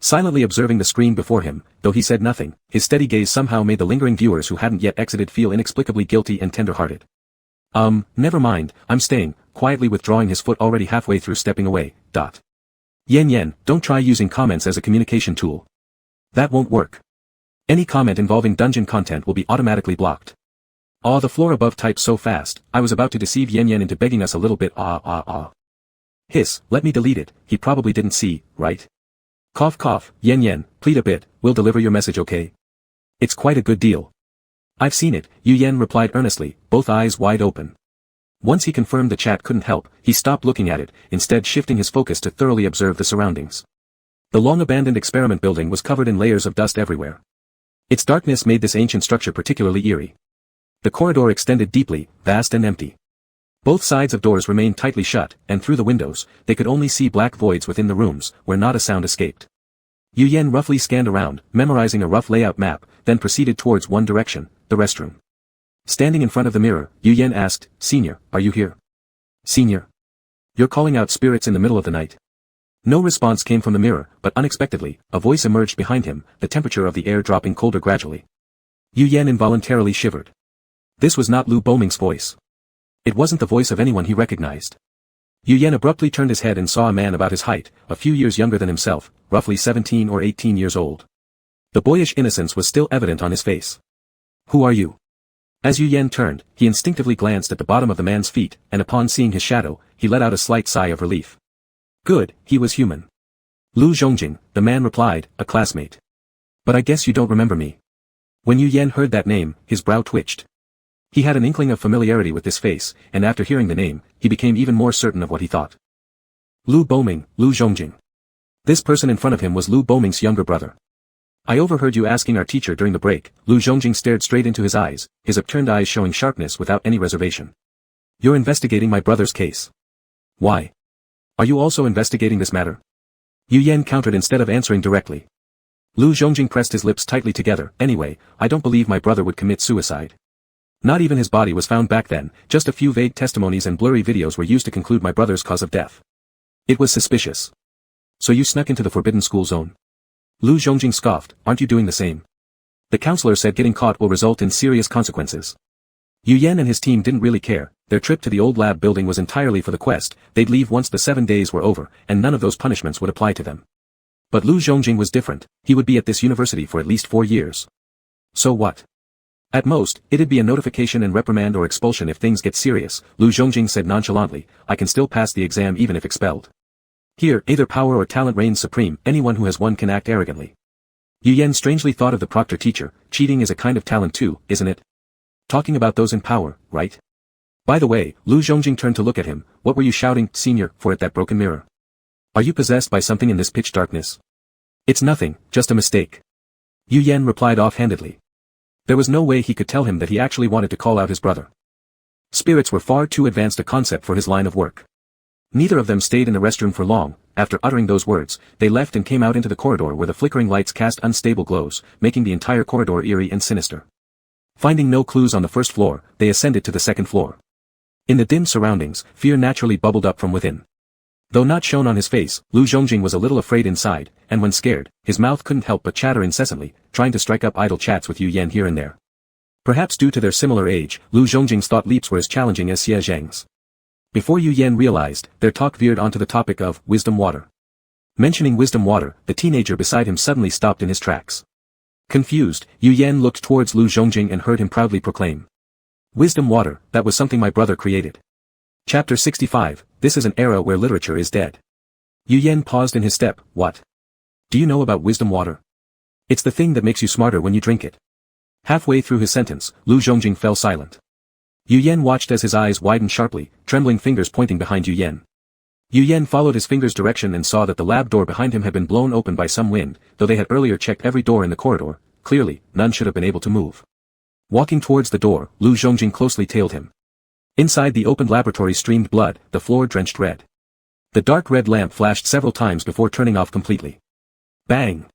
Silently observing the screen before him, though he said nothing, his steady gaze somehow made the lingering viewers who hadn't yet exited feel inexplicably guilty and tender-hearted. Never mind, I'm staying, quietly withdrawing his foot already halfway through stepping away. Yan, don't try using comments as a communication tool. That won't work. Any comment involving dungeon content will be automatically blocked. The floor above typed so fast, I was about to deceive Yan into begging us a little bit Hiss, let me delete it, he probably didn't see, right? Cough cough, Yan, plead a bit, we'll deliver your message okay? It's quite a good deal. I've seen it, Yu Yan replied earnestly, both eyes wide open. Once he confirmed the chat couldn't help, he stopped looking at it, instead shifting his focus to thoroughly observe the surroundings. The long-abandoned experiment building was covered in layers of dust everywhere. Its darkness made this ancient structure particularly eerie. The corridor extended deeply, vast and empty. Both sides of doors remained tightly shut, and through the windows, they could only see black voids within the rooms, where not a sound escaped. Yu Yan roughly scanned around, memorizing a rough layout map, then proceeded towards one direction, the restroom. Standing in front of the mirror, Yu Yan asked, Senior, are you here? Senior? You're calling out spirits in the middle of the night? No response came from the mirror, but unexpectedly, a voice emerged behind him, the temperature of the air dropping colder gradually. Yu Yan involuntarily shivered. This was not Lu Boming's voice. It wasn't the voice of anyone he recognized. Yu Yan abruptly turned his head and saw a man about his height, a few years younger than himself, roughly 17 or 18 years old. The boyish innocence was still evident on his face. Who are you? As Yu Yan turned, he instinctively glanced at the bottom of the man's feet, and upon seeing his shadow, he let out a slight sigh of relief. Good, he was human. Lu Zhongjing, the man replied, a classmate. But I guess you don't remember me. When Yu Yan heard that name, his brow twitched. He had an inkling of familiarity with this face, and after hearing the name, he became even more certain of what he thought. Lu Boming, Lu Zhongjing. This person in front of him was Lu Boming's younger brother. I overheard you asking our teacher during the break. Lu Zhongjing stared straight into his eyes, his upturned eyes showing sharpness without any reservation. You're investigating my brother's case. Why? Are you also investigating this matter? Yu Yan countered instead of answering directly. Lu Zhongjing pressed his lips tightly together. Anyway, I don't believe my brother would commit suicide. Not even his body was found back then, just a few vague testimonies and blurry videos were used to conclude my brother's cause of death. It was suspicious. So you snuck into the forbidden school zone? Lu Zhongjing scoffed, aren't you doing the same? The counselor said getting caught will result in serious consequences. Yu Yan and his team didn't really care, their trip to the old lab building was entirely for the quest, they'd leave once the 7 days were over, and none of those punishments would apply to them. But Lu Zhongjing was different, he would be at this university for at least 4 years. So what? At most, it'd be a notification and reprimand or expulsion if things get serious, Lu Zhongjing said nonchalantly, I can still pass the exam even if expelled. Here, either power or talent reigns supreme, anyone who has one can act arrogantly. Yu Yan strangely thought of the proctor teacher, cheating is a kind of talent too, isn't it? Talking about those in power, right? By the way, Lu Zhongjing turned to look at him, what were you shouting, Senior, for at that broken mirror? Are you possessed by something in this pitch darkness? It's nothing, just a mistake. Yu Yan replied offhandedly. There was no way he could tell him that he actually wanted to call out his brother. Spirits were far too advanced a concept for his line of work. Neither of them stayed in the restroom for long. After uttering those words, they left and came out into the corridor where the flickering lights cast unstable glows, making the entire corridor eerie and sinister. Finding no clues on the first floor, they ascended to the second floor. In the dim surroundings, fear naturally bubbled up from within. Though not shown on his face, Lu Zhongjing was a little afraid inside, and when scared, his mouth couldn't help but chatter incessantly, trying to strike up idle chats with Yu Yan here and there. Perhaps due to their similar age, Lu Zhongjing's thought leaps were as challenging as Xie Zhang's. Before Yu Yan realized, their talk veered onto the topic of wisdom water. Mentioning wisdom water, the teenager beside him suddenly stopped in his tracks. Confused, Yu Yan looked towards Lu Zhongjing and heard him proudly proclaim. Wisdom water, that was something my brother created. Chapter 65, this is an era where literature is dead. Yu Yan paused in his step, what? Do you know about wisdom water? It's the thing that makes you smarter when you drink it. Halfway through his sentence, Lu Zhongjing fell silent. Yu Yan watched as his eyes widened sharply, trembling fingers pointing behind Yu Yan. Yu Yan followed his finger's direction and saw that the lab door behind him had been blown open by some wind, though they had earlier checked every door in the corridor, clearly, none should have been able to move. Walking towards the door, Lu Zhongjing closely tailed him. Inside the opened laboratory streamed blood, the floor drenched red. The dark red lamp flashed several times before turning off completely. Bang!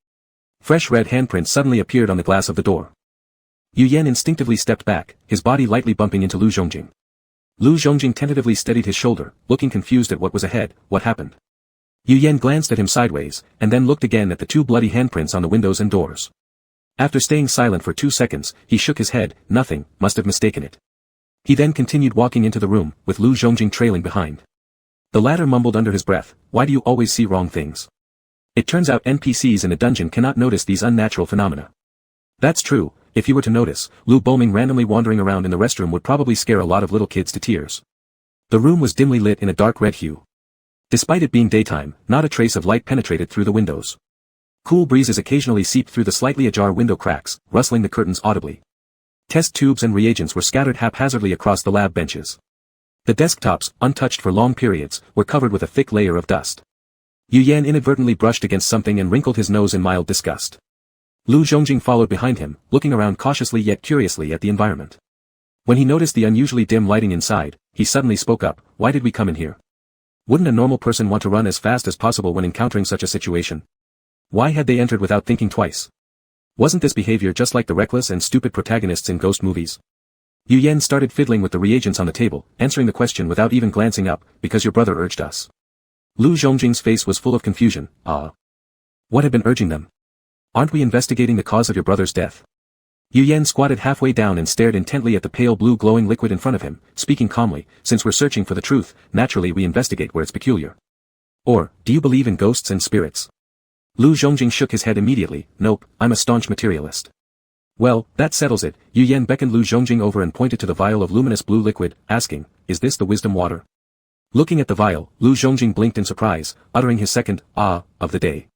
Fresh red handprints suddenly appeared on the glass of the door. Yu Yan instinctively stepped back, his body lightly bumping into Lu Zhongjing. Lu Zhongjing tentatively steadied his shoulder, looking confused at what was ahead. What happened? Yu Yan glanced at him sideways, and then looked again at the 2 bloody handprints on the windows and doors. After staying silent for 2 seconds, he shook his head. Nothing, must have mistaken it. He then continued walking into the room, with Lu Zhongjing trailing behind. The latter mumbled under his breath, "Why do you always see wrong things? It turns out NPCs in a dungeon cannot notice these unnatural phenomena." That's true. If you were to notice, Lu Boming randomly wandering around in the restroom would probably scare a lot of little kids to tears. The room was dimly lit in a dark red hue. Despite it being daytime, not a trace of light penetrated through the windows. Cool breezes occasionally seeped through the slightly ajar window cracks, rustling the curtains audibly. Test tubes and reagents were scattered haphazardly across the lab benches. The desktops, untouched for long periods, were covered with a thick layer of dust. Yu Yan inadvertently brushed against something and wrinkled his nose in mild disgust. Lu Zhongjing followed behind him, looking around cautiously yet curiously at the environment. When he noticed the unusually dim lighting inside, he suddenly spoke up, "Why did we come in here? Wouldn't a normal person want to run as fast as possible when encountering such a situation? Why had they entered without thinking twice? Wasn't this behavior just like the reckless and stupid protagonists in ghost movies?" Yu Yan started fiddling with the reagents on the table, answering the question without even glancing up, "Because your brother urged us." Lu Zhongjing's face was full of confusion. "Ah. What had been urging them? Aren't we investigating the cause of your brother's death?" Yu Yan squatted halfway down and stared intently at the pale blue glowing liquid in front of him, speaking calmly, "Since we're searching for the truth, naturally we investigate where it's peculiar. Or, do you believe in ghosts and spirits?" Lu Zhongjing shook his head immediately. "Nope, I'm a staunch materialist." "Well, that settles it." Yu Yan beckoned Lu Zhongjing over and pointed to the vial of luminous blue liquid, asking, "Is this the wisdom water?" Looking at the vial, Lu Zhongjing blinked in surprise, uttering his second, "ah," of the day.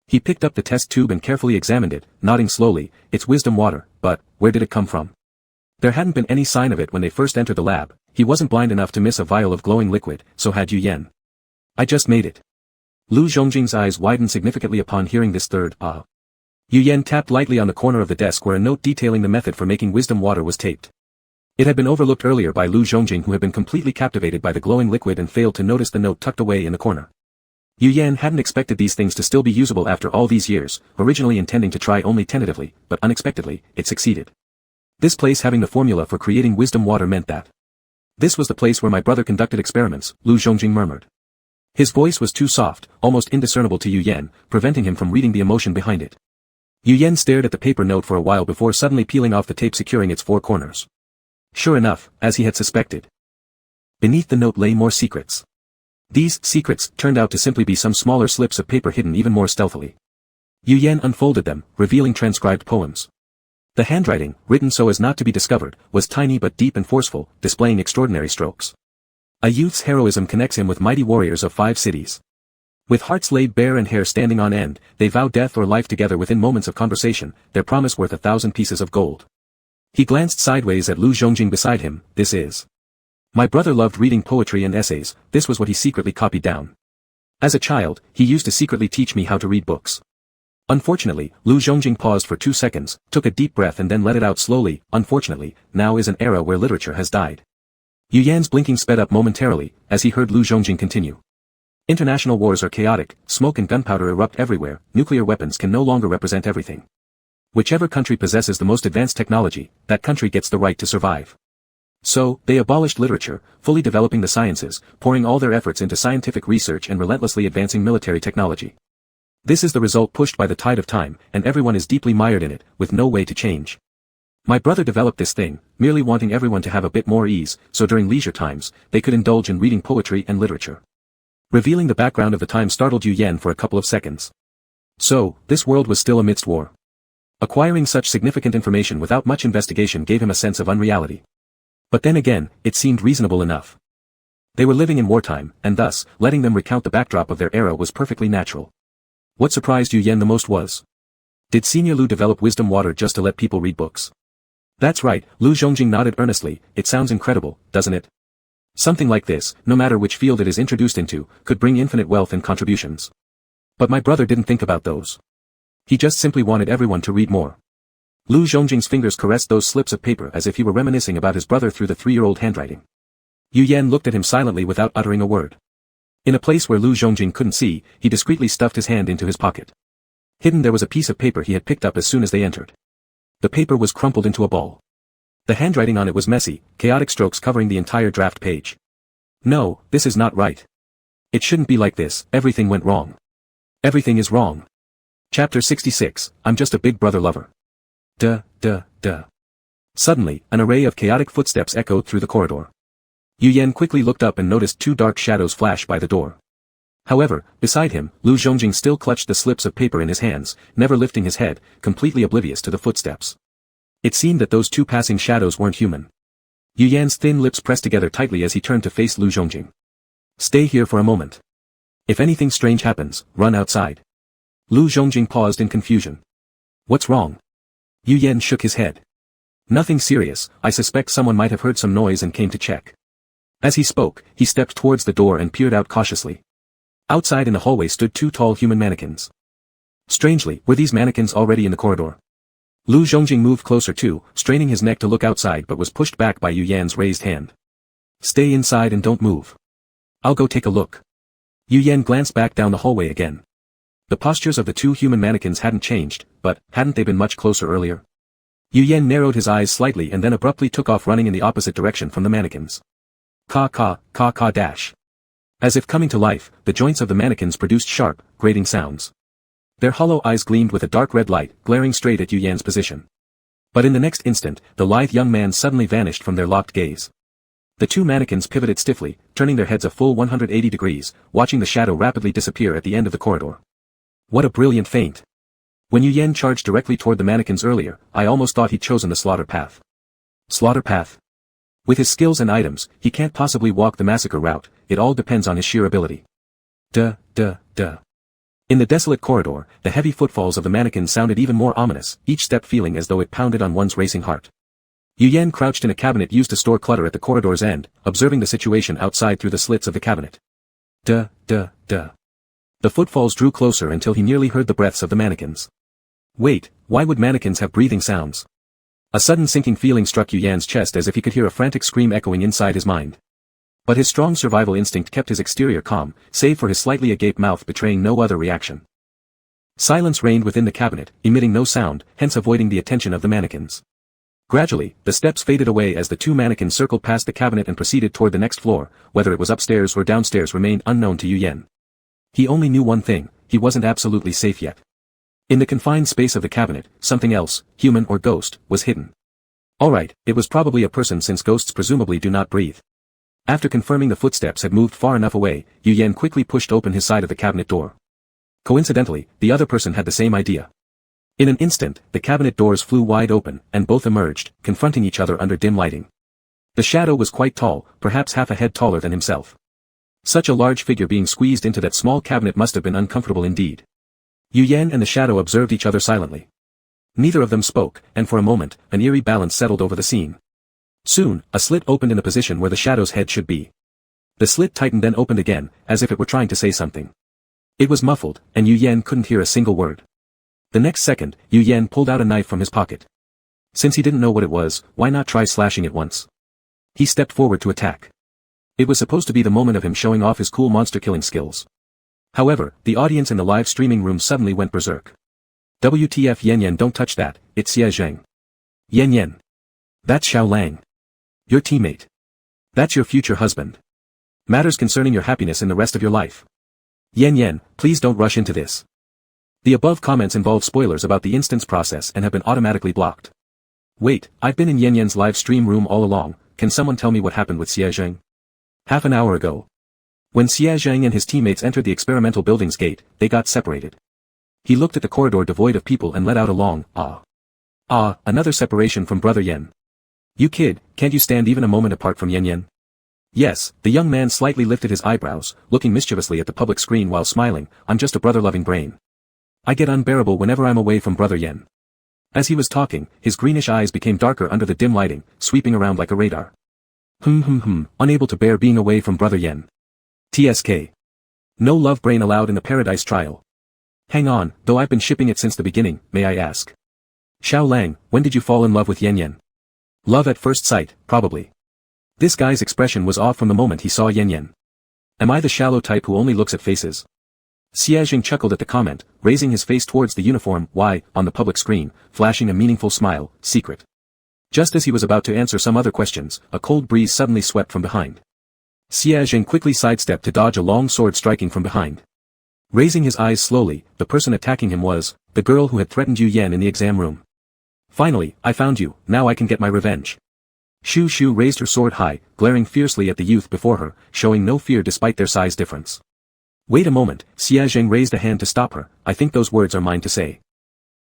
He picked up the test tube and carefully examined it, nodding slowly. "It's wisdom water, but, where did it come from?" There hadn't been any sign of it when they first entered the lab. He wasn't blind enough to miss a vial of glowing liquid, so had Yu Yan. "I just made it." Lu Zhongjing's eyes widened significantly upon hearing this third, "ah." Yu Yan tapped lightly on the corner of the desk where a note detailing the method for making wisdom water was taped. It had been overlooked earlier by Lu Zhongjing, who had been completely captivated by the glowing liquid and failed to notice the note tucked away in the corner. Yu Yan hadn't expected these things to still be usable after all these years, originally intending to try only tentatively, but unexpectedly, it succeeded. This place having the formula for creating wisdom water meant that. "This was the place where my brother conducted experiments," Lu Zhongjing murmured. His voice was too soft, almost indiscernible to Yu Yan, preventing him from reading the emotion behind it. Yu Yan stared at the paper note for a while before suddenly peeling off the tape securing its 4 corners. Sure enough, as he had suspected. Beneath the note lay more secrets. These secrets turned out to simply be some smaller slips of paper hidden even more stealthily. Yu Yan unfolded them, revealing transcribed poems. The handwriting, written so as not to be discovered, was tiny but deep and forceful, displaying extraordinary strokes. A youth's heroism connects him with mighty warriors of 5 cities. With hearts laid bare and hair standing on end, they vow death or life together within moments of conversation, their promise worth 1,000 pieces of gold. He glanced sideways at Lu Zhongjing beside him. "This is. My brother loved reading poetry and essays, this was what he secretly copied down. As a child, he used to secretly teach me how to read books." Unfortunately, Lu Zhongjing paused for 2 seconds, took a deep breath and then let it out slowly. "Unfortunately, now is an era where literature has died." Yu Yan's blinking sped up momentarily, as he heard Lu Zhongjing continue. "International wars are chaotic, smoke and gunpowder erupt everywhere, nuclear weapons can no longer represent everything. Whichever country possesses the most advanced technology, that country gets the right to survive. So, they abolished literature, fully developing the sciences, pouring all their efforts into scientific research and relentlessly advancing military technology. This is the result pushed by the tide of time, and everyone is deeply mired in it, with no way to change. My brother developed this thing, merely wanting everyone to have a bit more ease, so during leisure times, they could indulge in reading poetry and literature." Revealing the background of the time startled Yu Yan for a couple of seconds. So, this world was still amidst war. Acquiring such significant information without much investigation gave him a sense of unreality. But then again, it seemed reasonable enough. They were living in wartime, and thus, letting them recount the backdrop of their era was perfectly natural. What surprised Yu Yan the most was, did Senior Lu develop wisdom water just to let people read books? That's right, Lu Zhongjing nodded earnestly. "It sounds incredible, doesn't it? Something like this, no matter which field it is introduced into, could bring infinite wealth and contributions. But my brother didn't think about those. He just simply wanted everyone to read more." Lu Zhongjing's fingers caressed those slips of paper as if he were reminiscing about his brother through the 3-year-old handwriting. Yu Yan looked at him silently without uttering a word. In a place where Lu Zhongjing couldn't see, he discreetly stuffed his hand into his pocket. Hidden there was a piece of paper he had picked up as soon as they entered. The paper was crumpled into a ball. The handwriting on it was messy, chaotic strokes covering the entire draft page. No, this is not right. It shouldn't be like this, everything went wrong. Everything is wrong. Chapter 66, I'm just a big brother lover. Duh. Suddenly, an array of chaotic footsteps echoed through the corridor. Yu Yan quickly looked up and noticed two dark shadows flash by the door. However, beside him, Lu Zhongjing still clutched the slips of paper in his hands, never lifting his head, completely oblivious to the footsteps. It seemed that those two passing shadows weren't human. Yu Yan's thin lips pressed together tightly as he turned to face Lu Zhongjing. Stay here for a moment. If anything strange happens, run outside. Lu Zhongjing paused in confusion. What's wrong? Yu Yan shook his head. Nothing serious, I suspect someone might have heard some noise and came to check. As he spoke, he stepped towards the door and peered out cautiously. Outside in the hallway stood two tall human mannequins. Strangely, were these mannequins already in the corridor? Lu Zhongjing moved closer too, straining his neck to look outside but was pushed back by Yu Yan's raised hand. Stay inside and don't move. I'll go take a look. Yu Yan glanced back down the hallway again. The postures of the two human mannequins hadn't changed, but hadn't they been much closer earlier? Yu Yan narrowed his eyes slightly and then abruptly took off running in the opposite direction from the mannequins. Dash. As if coming to life, the joints of the mannequins produced sharp, grating sounds. Their hollow eyes gleamed with a dark red light, glaring straight at Yu Yan's position. But in the next instant, the lithe young man suddenly vanished from their locked gaze. The two mannequins pivoted stiffly, turning their heads a full 180 degrees, watching the shadow rapidly disappear at the end of the corridor. What a brilliant feint. When Yu Yan charged directly toward the mannequins earlier, I almost thought he'd chosen the slaughter path. Slaughter path? With his skills and items, he can't possibly walk the massacre route, it all depends on his sheer ability. Duh. In the desolate corridor, the heavy footfalls of the mannequins sounded even more ominous, each step feeling as though it pounded on one's racing heart. Yu Yan crouched in a cabinet used to store clutter at the corridor's end, observing the situation outside through the slits of the cabinet. Duh. The footfalls drew closer until he nearly heard the breaths of the mannequins. Wait, why would mannequins have breathing sounds? A sudden sinking feeling struck Yu Yan's chest as if he could hear a frantic scream echoing inside his mind. But his strong survival instinct kept his exterior calm, save for his slightly agape mouth betraying no other reaction. Silence reigned within the cabinet, emitting no sound, hence avoiding the attention of the mannequins. Gradually, the steps faded away as the two mannequins circled past the cabinet and proceeded toward the next floor, whether it was upstairs or downstairs remained unknown to Yu Yan. He only knew one thing, he wasn't absolutely safe yet. In the confined space of the cabinet, something else, human or ghost, was hidden. Alright, it was probably a person since ghosts presumably do not breathe. After confirming the footsteps had moved far enough away, Yu Yan quickly pushed open his side of the cabinet door. Coincidentally, the other person had the same idea. In an instant, the cabinet doors flew wide open, and both emerged, confronting each other under dim lighting. The shadow was quite tall, perhaps half a head taller than himself. Such a large figure being squeezed into that small cabinet must have been uncomfortable indeed. Yu Yan and the shadow observed each other silently. Neither of them spoke, and for a moment, an eerie balance settled over the scene. Soon, a slit opened in the position where the shadow's head should be. The slit tightened then opened again, as if it were trying to say something. It was muffled, and Yu Yan couldn't hear a single word. The next second, Yu Yan pulled out a knife from his pocket. Since he didn't know what it was, why not try slashing it once? He stepped forward to attack. It was supposed to be the moment of him showing off his cool monster-killing skills. However, the audience in the live streaming room suddenly went berserk. WTF Yan, don't touch that, it's Xie Zheng. Yan. That's Xiao Lang. Your teammate. That's your future husband. Matters concerning your happiness in the rest of your life. Yan, please don't rush into this. The above comments involve spoilers about the instance process and have been automatically blocked. Wait, I've been in Yan's live stream room all along, can someone tell me what happened with Xie Zheng? Half an hour ago. When Xie Zheng and his teammates entered the experimental building's gate, they got separated. He looked at the corridor devoid of people and let out a long, ah. Another separation from Brother Yan. You kid, can't you stand even a moment apart from Yan? Yes, the young man slightly lifted his eyebrows, looking mischievously at the public screen while smiling, I'm just a brother-loving brain. I get unbearable whenever I'm away from Brother Yan. As he was talking, his greenish eyes became darker under the dim lighting, sweeping around like a radar. Unable to bear being away from Brother Yan. TSK. No love brain allowed in the Paradise trial. Hang on, though I've been shipping it since the beginning, may I ask? Xiao Lang, when did you fall in love with Yan? Love at first sight, probably. This guy's expression was off from the moment he saw Yan. Am I the shallow type who only looks at faces? Xie Zheng chuckled at the comment, raising his face towards the uniform Y on the public screen, flashing a meaningful smile, secret. Just as he was about to answer some other questions, a cold breeze suddenly swept from behind. Xie Zheng quickly sidestepped to dodge a long sword striking from behind. Raising his eyes slowly, the person attacking him was the girl who had threatened Yu Yan in the exam room. Finally, I found you, now I can get my revenge. Shu Shu raised her sword high, glaring fiercely at the youth before her, showing no fear despite their size difference. Wait a moment, Xie Zheng raised a hand to stop her. I think those words are mine to say.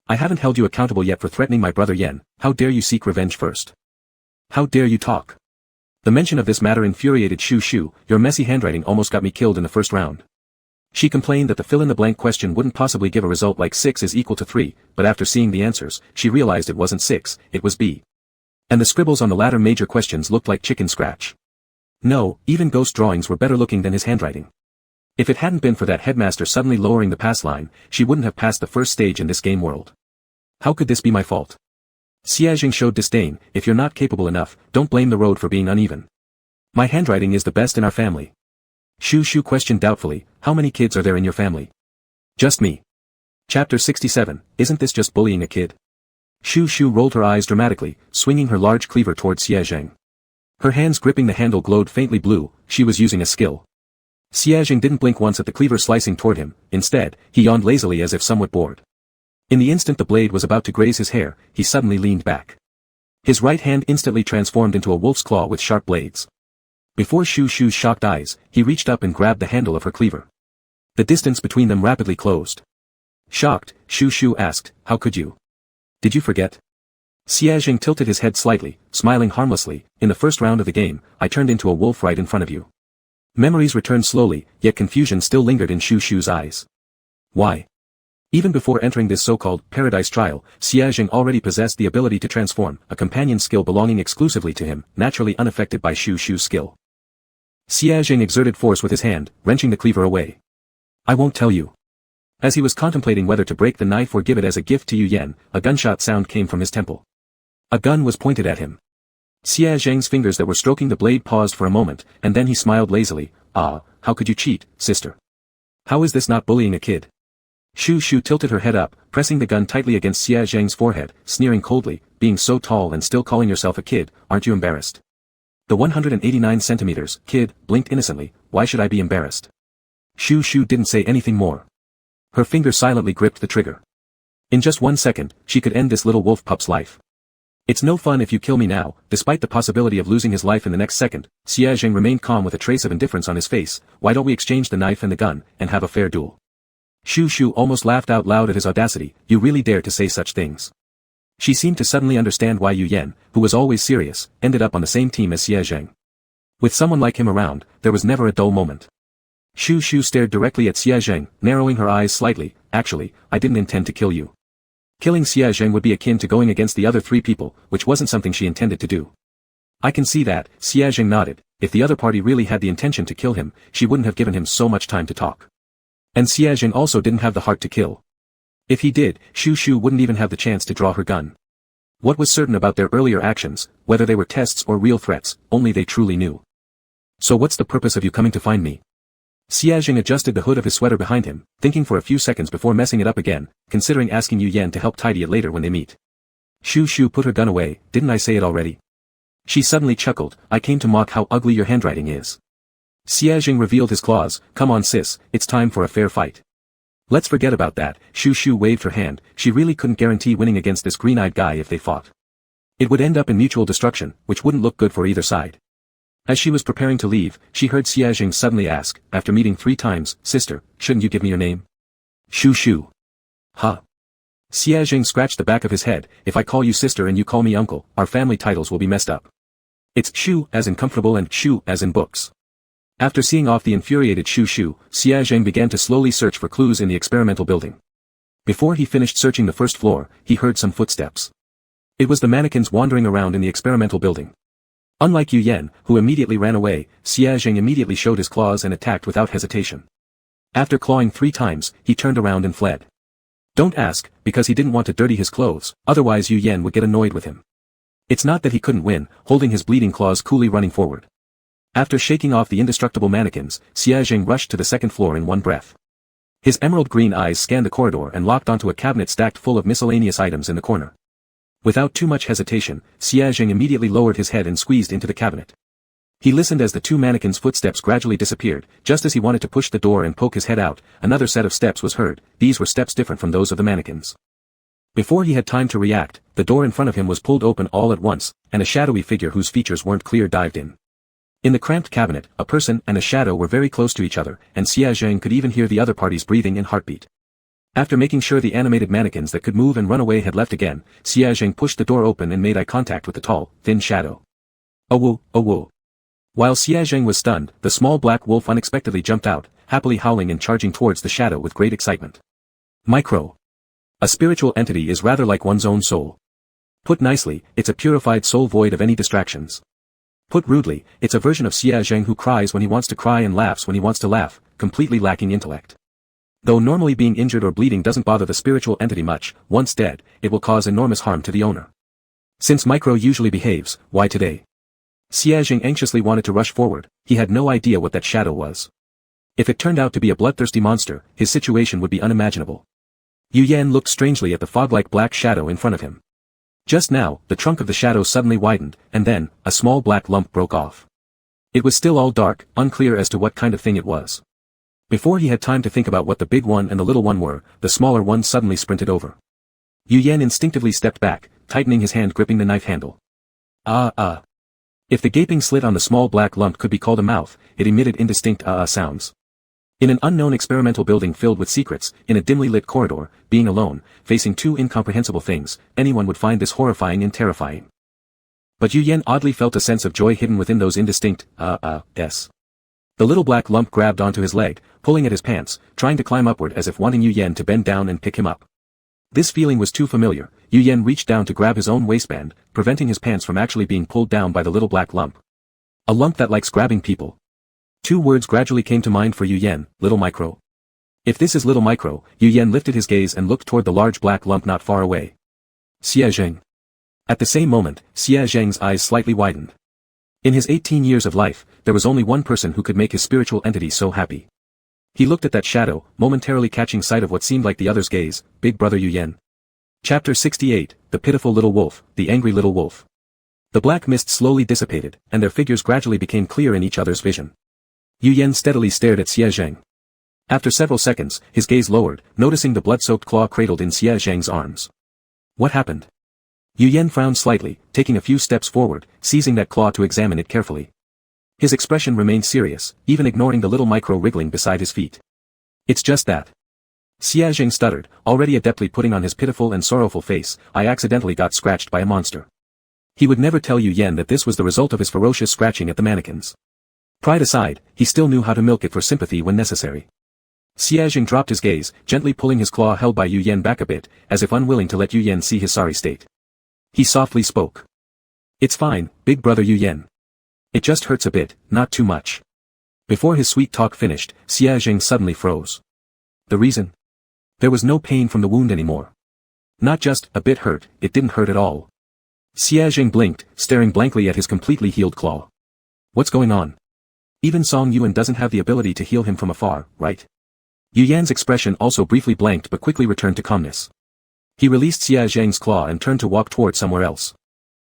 I haven't held you accountable yet for threatening my brother Yan. How dare you seek revenge first? How dare you talk? The mention of this matter infuriated Shu Shu. Your messy handwriting almost got me killed in the first round. She complained that the fill-in-the-blank question wouldn't possibly give a result like 6 is equal to 3, but after seeing the answers, she realized it wasn't 6, it was B. And the scribbles on the latter major questions looked like chicken scratch. No, even ghost drawings were better looking than his handwriting. If it hadn't been for that headmaster suddenly lowering the pass line, she wouldn't have passed the first stage in this game world. How could this be my fault? Xie Zheng showed disdain. If you're not capable enough, don't blame the road for being uneven. My handwriting is the best in our family. Shu Shu questioned doubtfully, how many kids are there in your family? Just me. Chapter 67, isn't this just bullying a kid? Shu Shu rolled her eyes dramatically, swinging her large cleaver towards Xie Zheng. Her hands gripping the handle glowed faintly blue. She was using a skill. Xie Zheng didn't blink once at the cleaver slicing toward him. Instead, he yawned lazily as if somewhat bored. In the instant the blade was about to graze his hair, he suddenly leaned back. His right hand instantly transformed into a wolf's claw with sharp blades. Before Shu Shu's shocked eyes, he reached up and grabbed the handle of her cleaver. The distance between them rapidly closed. Shocked, Shu Shu asked, how could you? Did you forget? Xie Zheng tilted his head slightly, smiling harmlessly. In the first round of the game, I turned into a wolf right in front of you. Memories returned slowly, yet confusion still lingered in Shu Shu's eyes. Why? Even before entering this so-called paradise trial, Xie Zheng already possessed the ability to transform, a companion skill belonging exclusively to him, naturally unaffected by Shu Shu's skill. Xie Zheng exerted force with his hand, wrenching the cleaver away. I won't tell you. As he was contemplating whether to break the knife or give it as a gift to Yu Yan, a gunshot sound came from his temple. A gun was pointed at him. Xie Zheng's fingers that were stroking the blade paused for a moment, and then he smiled lazily. Ah, how could you cheat, sister? How is this not bullying a kid? Shu Shu tilted her head up, pressing the gun tightly against Xie Zheng's forehead, sneering coldly, being so tall and still calling yourself a kid, aren't you embarrassed? The 189 centimeters, kid, blinked innocently, why should I be embarrassed? Shu Shu didn't say anything more. Her finger silently gripped the trigger. In just 1 second, she could end this little wolf pup's life. It's no fun if you kill me now, despite the possibility of losing his life in the next second. Xie Zheng remained calm with a trace of indifference on his face. Why don't we exchange the knife and the gun, and have a fair duel? Shu Shu almost laughed out loud at his audacity. You really dare to say such things? She seemed to suddenly understand why Yu Yan, who was always serious, ended up on the same team as Xie Zheng. With someone like him around, there was never a dull moment. Shu Shu stared directly at Xie Zheng, narrowing her eyes slightly. Actually, I didn't intend to kill you. Killing Xie Zheng would be akin to going against the other 3 people, which wasn't something she intended to do. I can see that. Xie Zheng nodded. If the other party really had the intention to kill him, she wouldn't have given him so much time to talk. And Xie Zheng also didn't have the heart to kill. If he did, Shu Shu wouldn't even have the chance to draw her gun. What was certain about their earlier actions, whether they were tests or real threats, only they truly knew. So what's the purpose of you coming to find me? Xie Zheng adjusted the hood of his sweater behind him, thinking for a few seconds before messing it up again, considering asking Yu Yan to help tidy it later when they meet. Shu Shu put her gun away. Didn't I say it already? She suddenly chuckled. I came to mock how ugly your handwriting is. Xie Zheng revealed his claws. Come on sis, it's time for a fair fight. Let's forget about that. Shu Shu waved her hand. She really couldn't guarantee winning against this green-eyed guy if they fought. It would end up in mutual destruction, which wouldn't look good for either side. As she was preparing to leave, she heard Xie Zheng suddenly ask, after meeting 3 times, Sister, shouldn't you give me your name? Shu Shu. Huh? Xie Zheng scratched the back of his head. If I call you sister and you call me uncle, our family titles will be messed up. It's Shu as in comfortable and Shu as in books. After seeing off the infuriated Shu Shu, Xie Zheng began to slowly search for clues in the experimental building. Before he finished searching the first floor, he heard some footsteps. It was the mannequins wandering around in the experimental building. Unlike Yu Yan, who immediately ran away, Xie Zheng immediately showed his claws and attacked without hesitation. After clawing 3 times, he turned around and fled. Don't ask, because he didn't want to dirty his clothes, otherwise Yu Yan would get annoyed with him. It's not that he couldn't win, holding his bleeding claws coolly running forward. After shaking off the indestructible mannequins, Xie Zheng rushed to the 2nd floor in one breath. His emerald green eyes scanned the corridor and locked onto a cabinet stacked full of miscellaneous items in the corner. Without too much hesitation, Xiaozheng immediately lowered his head and squeezed into the cabinet. He listened as the two mannequins' footsteps gradually disappeared. Just as he wanted to push the door and poke his head out, another set of steps was heard. These were steps different from those of the mannequins. Before he had time to react, the door in front of him was pulled open all at once, and a shadowy figure whose features weren't clear dived in. In the cramped cabinet, a person and a shadow were very close to each other, and Xiaozheng could even hear the other party's breathing and heartbeat. After making sure the animated mannequins that could move and run away had left again, Xiaozheng pushed the door open and made eye contact with the tall, thin shadow. "Oh whoa. While Xiaozheng was stunned, the small black wolf unexpectedly jumped out, happily howling and charging towards the shadow with great excitement. Micro. A spiritual entity is rather like one's own soul. Put nicely, it's a purified soul void of any distractions. Put rudely, it's a version of Xiaozheng who cries when he wants to cry and laughs when he wants to laugh, completely lacking intellect. Though normally being injured or bleeding doesn't bother the spiritual entity much, once dead, it will cause enormous harm to the owner. Since Micro usually behaves, why today?" Xiaozheng anxiously wanted to rush forward. He had no idea what that shadow was. If it turned out to be a bloodthirsty monster, his situation would be unimaginable. Yu Yan looked strangely at the fog-like black shadow in front of him. Just now, the trunk of the shadow suddenly widened, and then, a small black lump broke off. It was still all dark, unclear as to what kind of thing it was. Before he had time to think about what the big one and the little one were, the smaller one suddenly sprinted over. Yu Yan instinctively stepped back, tightening his hand gripping the knife handle. If the gaping slit on the small black lump could be called a mouth, it emitted indistinct sounds. In an unknown experimental building filled with secrets, in a dimly lit corridor, being alone, facing two incomprehensible things, anyone would find this horrifying and terrifying. But Yu Yan oddly felt a sense of joy hidden within those indistinct s. The little black lump grabbed onto his leg, pulling at his pants, trying to climb upward as if wanting Yu Yan to bend down and pick him up. This feeling was too familiar. Yu Yan reached down to grab his own waistband, preventing his pants from actually being pulled down by the little black lump. A lump that likes grabbing people. Two words gradually came to mind for Yu Yan, little Micro. If this is little Micro, Yu Yan lifted his gaze and looked toward the large black lump not far away. Xiaozheng. At the same moment, Xiaozheng's eyes slightly widened. In his 18 years of life, there was only one person who could make his spiritual entity so happy. He looked at that shadow, momentarily catching sight of what seemed like the other's gaze, Big Brother Yu Yan. Chapter 68, The Pitiful Little Wolf, The Angry Little Wolf. The black mist slowly dissipated, and their figures gradually became clear in each other's vision. Yu Yan steadily stared at Xiaozheng. After several seconds, his gaze lowered, noticing the blood-soaked claw cradled in Xiaozheng's arms. What happened? Yu Yan frowned slightly, taking a few steps forward, seizing that claw to examine it carefully. His expression remained serious, even ignoring the little Micro wriggling beside his feet. It's just that. Xiaozheng stuttered, already adeptly putting on his pitiful and sorrowful face, I accidentally got scratched by a monster. He would never tell Yu Yan that this was the result of his ferocious scratching at the mannequins. Pride aside, he still knew how to milk it for sympathy when necessary. Xiaozheng dropped his gaze, gently pulling his claw held by Yu Yan back a bit, as if unwilling to let Yu Yan see his sorry state. He softly spoke. It's fine, Big Brother Yu Yan. It just hurts a bit, not too much. Before his sweet talk finished, Xiaozheng suddenly froze. The reason? There was no pain from the wound anymore. Not just a bit hurt, it didn't hurt at all. Xiaozheng blinked, staring blankly at his completely healed claw. What's going on? Even Song Yuan doesn't have the ability to heal him from afar, right? Yu Yan's expression also briefly blanked but quickly returned to calmness. He released Xiaozheng's claw and turned to walk toward somewhere else.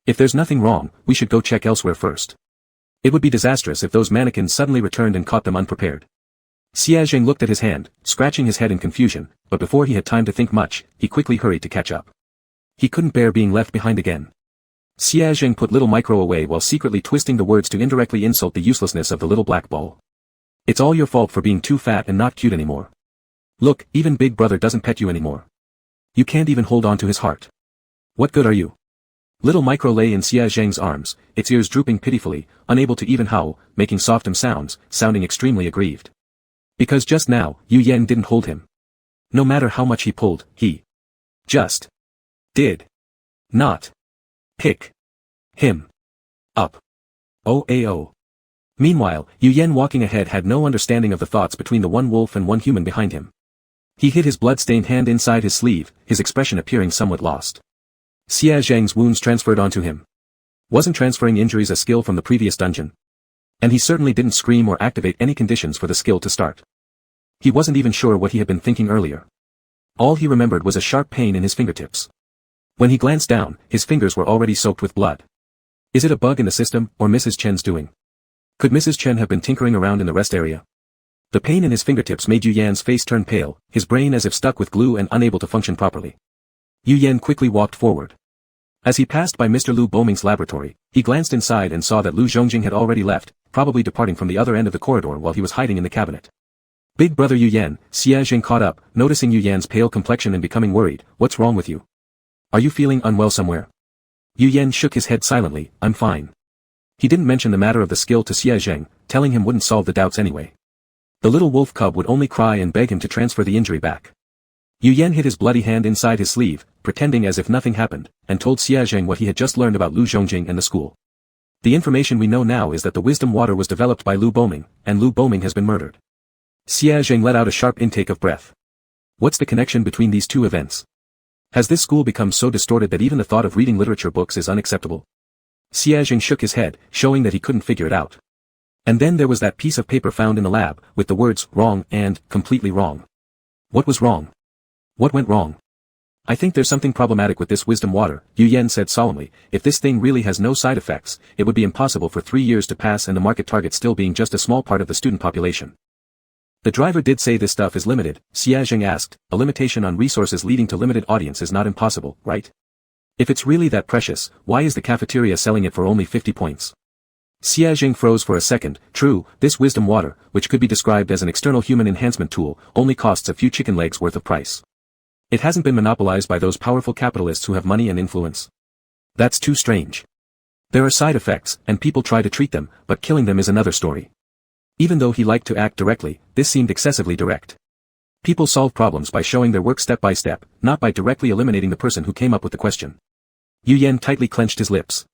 If there's nothing wrong, we should go check elsewhere first. It would be disastrous if those mannequins suddenly returned and caught them unprepared. Xiaozheng looked at his hand, scratching his head in confusion, but before he had time to think much, he quickly hurried to catch up. He couldn't bear being left behind again. Xiaozheng put little Micro away while secretly twisting the words to indirectly insult the uselessness of the little black ball. It's all your fault for being too fat and not cute anymore. Look, even Big Brother doesn't pet you anymore. You can't even hold on to his heart. What good are you? Little Micro lay in Xiaozheng's arms, its ears drooping pitifully, unable to even howl, making soft sounds, sounding extremely aggrieved. Because just now, Yu Yan didn't hold him. No matter how much he pulled, he just did not pick him up. Oh. Meanwhile, Yu Yan walking ahead had no understanding of the thoughts between the one wolf and one human behind him. He hid his blood-stained hand inside his sleeve, his expression appearing somewhat lost. Xiaozheng's wounds transferred onto him. Wasn't transferring injuries a skill from the previous dungeon? And he certainly didn't scream or activate any conditions for the skill to start. He wasn't even sure what he had been thinking earlier. All he remembered was a sharp pain in his fingertips. When he glanced down, his fingers were already soaked with blood. Is it a bug in the system, or Mrs. Chen's doing? Could Mrs. Chen have been tinkering around in the rest area? The pain in his fingertips made Yu Yan's face turn pale, his brain as if stuck with glue and unable to function properly. Yu Yan quickly walked forward. As he passed by Mr. Lu Boming's laboratory, he glanced inside and saw that Lu Zhongjing had already left, probably departing from the other end of the corridor while he was hiding in the cabinet. Big brother Yu Yan, Xia Jing caught up, noticing Yu Yan's pale complexion and becoming worried. What's wrong with you? Are you feeling unwell somewhere? Yu Yan shook his head silently. I'm fine. He didn't mention the matter of the skill to Xia Zheng, telling him wouldn't solve the doubts anyway. The little wolf cub would only cry and beg him to transfer the injury back. Yu Yan hid his bloody hand inside his sleeve, pretending as if nothing happened, and told Xia Zheng what he had just learned about Lu Zhongjing and the school. The information we know now is that the wisdom water was developed by Lu Boming, and Lu Boming has been murdered. Xia Zheng let out a sharp intake of breath. What's the connection between these two events? Has this school become so distorted that even the thought of reading literature books is unacceptable? Xia Zheng shook his head, showing that he couldn't figure it out. And then there was that piece of paper found in the lab, with the words, wrong, and, completely wrong. What was wrong? What went wrong? I think there's something problematic with this wisdom water, Yu Yan said solemnly. If this thing really has no side effects, it would be impossible for 3 years to pass and the market target still being just a small part of the student population. The driver did say this stuff is limited, Xia Zheng asked. A limitation on resources leading to limited audience is not impossible, right? If it's really that precious, why is the cafeteria selling it for only 50 points? Xia Jing froze for a second. True, this wisdom water, which could be described as an external human enhancement tool, only costs a few chicken legs worth of price. It hasn't been monopolized by those powerful capitalists who have money and influence. That's too strange. There are side effects, and people try to treat them, but killing them is another story. Even though he liked to act directly, this seemed excessively direct. People solve problems by showing their work step by step, not by directly eliminating the person who came up with the question. Yu Yan tightly clenched his lips.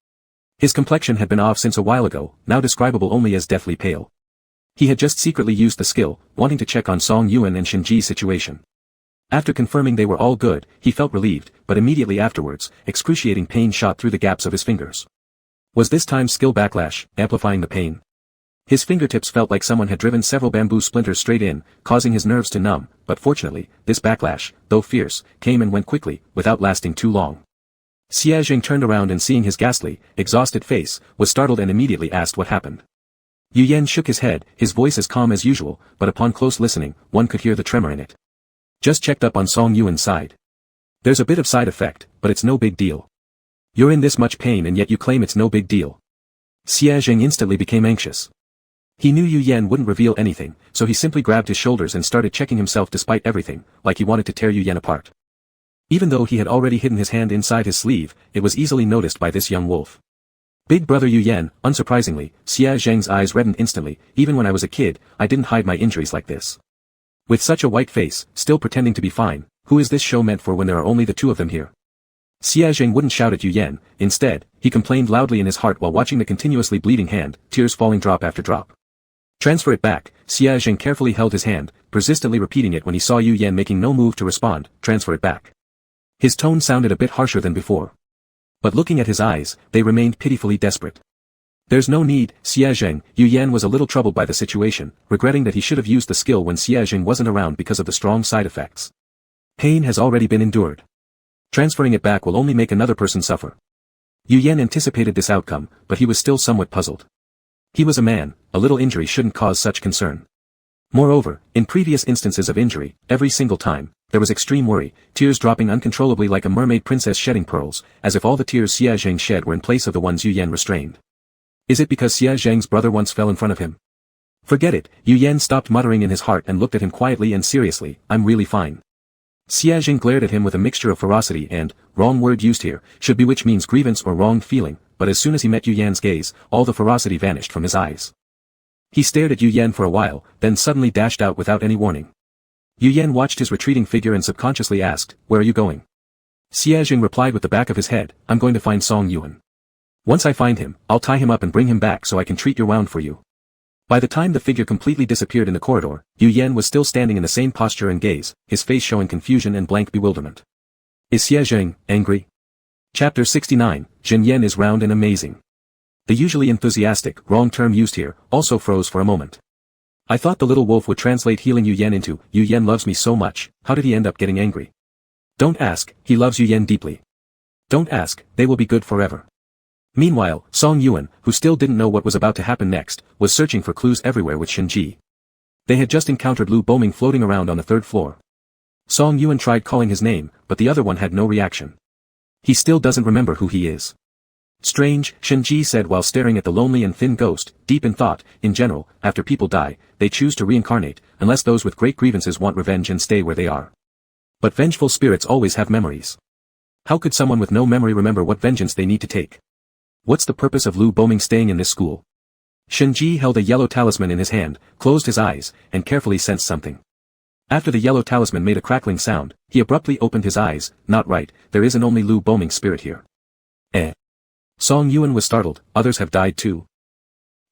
His complexion had been off since a while ago, now describable only as deathly pale. He had just secretly used the skill, wanting to check on Song Yuan and Shinji's situation. After confirming they were all good, he felt relieved, but immediately afterwards, excruciating pain shot through the gaps of his fingers. Was this time skill backlash, amplifying the pain? His fingertips felt like someone had driven several bamboo splinters straight in, causing his nerves to numb, but fortunately, this backlash, though fierce, came and went quickly, without lasting too long. Xia Jing turned around and seeing his ghastly, exhausted face, was startled and immediately asked what happened. Yu Yan shook his head, his voice as calm as usual, but upon close listening, one could hear the tremor in it. Just checked up on Song Yuan's side. There's a bit of side effect, but it's no big deal. You're in this much pain and yet you claim it's no big deal. Xia Jing instantly became anxious. He knew Yu Yan wouldn't reveal anything, so he simply grabbed his shoulders and started checking himself despite everything, like he wanted to tear Yu Yan apart. Even though he had already hidden his hand inside his sleeve, it was easily noticed by this young wolf. Big brother Yu Yan, unsurprisingly, Xia Zheng's eyes reddened instantly. Even when I was a kid, I didn't hide my injuries like this. With such a white face, still pretending to be fine, who is this show meant for when there are only the two of them here? Xia Zheng wouldn't shout at Yu Yan, instead, he complained loudly in his heart while watching the continuously bleeding hand, tears falling drop after drop. Transfer it back. Xia Zheng carefully held his hand, persistently repeating it when he saw Yu Yan making no move to respond. Transfer it back. His tone sounded a bit harsher than before. But looking at his eyes, they remained pitifully desperate. There's no need, Xia Zheng. Yu Yan was a little troubled by the situation, regretting that he should have used the skill when Xia Zheng wasn't around because of the strong side effects. Pain has already been endured. Transferring it back will only make another person suffer. Yu Yan anticipated this outcome, but he was still somewhat puzzled. He was a man, a little injury shouldn't cause such concern. Moreover, in previous instances of injury, every single time, there was extreme worry, tears dropping uncontrollably like a mermaid princess shedding pearls, as if all the tears Xia Zheng shed were in place of the ones Yu Yan restrained. Is it because Xia Zheng's brother once fell in front of him? Forget it, Yu Yan stopped muttering in his heart and looked at him quietly and seriously. I'm really fine. Xia Zheng glared at him with a mixture of ferocity and, wrong word used here, should be, which means grievance or wronged feeling, but as soon as he met Yu Yan's gaze, all the ferocity vanished from his eyes. He stared at Yu Yan for a while, then suddenly dashed out without any warning. Yu Yan watched his retreating figure and subconsciously asked, where are you going? Xia Zheng replied with the back of his head, I'm going to find Song Yuan. Once I find him, I'll tie him up and bring him back so I can treat your wound for you. By the time the figure completely disappeared in the corridor, Yu Yan was still standing in the same posture and gaze, his face showing confusion and blank bewilderment. Is Xia Zheng angry? Chapter 69, Jin Yan is round and amazing. The usually enthusiastic, wrong term used here, also froze for a moment. I thought the little wolf would translate healing Yu Yan into, Yu Yan loves me so much, how did he end up getting angry? Don't ask, he loves Yu Yan deeply. Don't ask, they will be good forever. Meanwhile, Song Yuan, who still didn't know what was about to happen next, was searching for clues everywhere with Shinji. They had just encountered Lu Boming floating around on the third floor. Song Yuan tried calling his name, but the other one had no reaction. He still doesn't remember who he is. Strange, Shinji said while staring at the lonely and thin ghost, deep in thought. In general, after people die, they choose to reincarnate, unless those with great grievances want revenge and stay where they are. But vengeful spirits always have memories. How could someone with no memory remember what vengeance they need to take? What's the purpose of Lu Boming staying in this school? Shinji held a yellow talisman in his hand, closed his eyes, and carefully sensed something. After the yellow talisman made a crackling sound, he abruptly opened his eyes. Not right, there isn't only Lu Boming's spirit here. Song Yuan was startled, others have died too.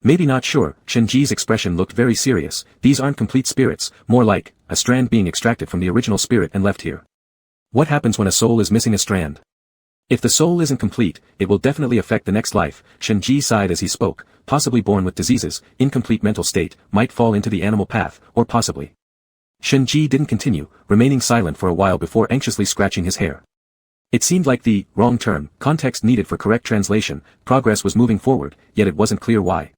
Maybe not sure, Shinji's expression looked very serious. These aren't complete spirits, more like a strand being extracted from the original spirit and left here. What happens when a soul is missing a strand? If the soul isn't complete, it will definitely affect the next life. Shinji sighed as he spoke, possibly born with diseases, incomplete mental state, might fall into the animal path, or possibly. Shinji didn't continue, remaining silent for a while before anxiously scratching his hair. It seemed like the wrong term, context needed for correct translation. Progress was moving forward, yet it wasn't clear why.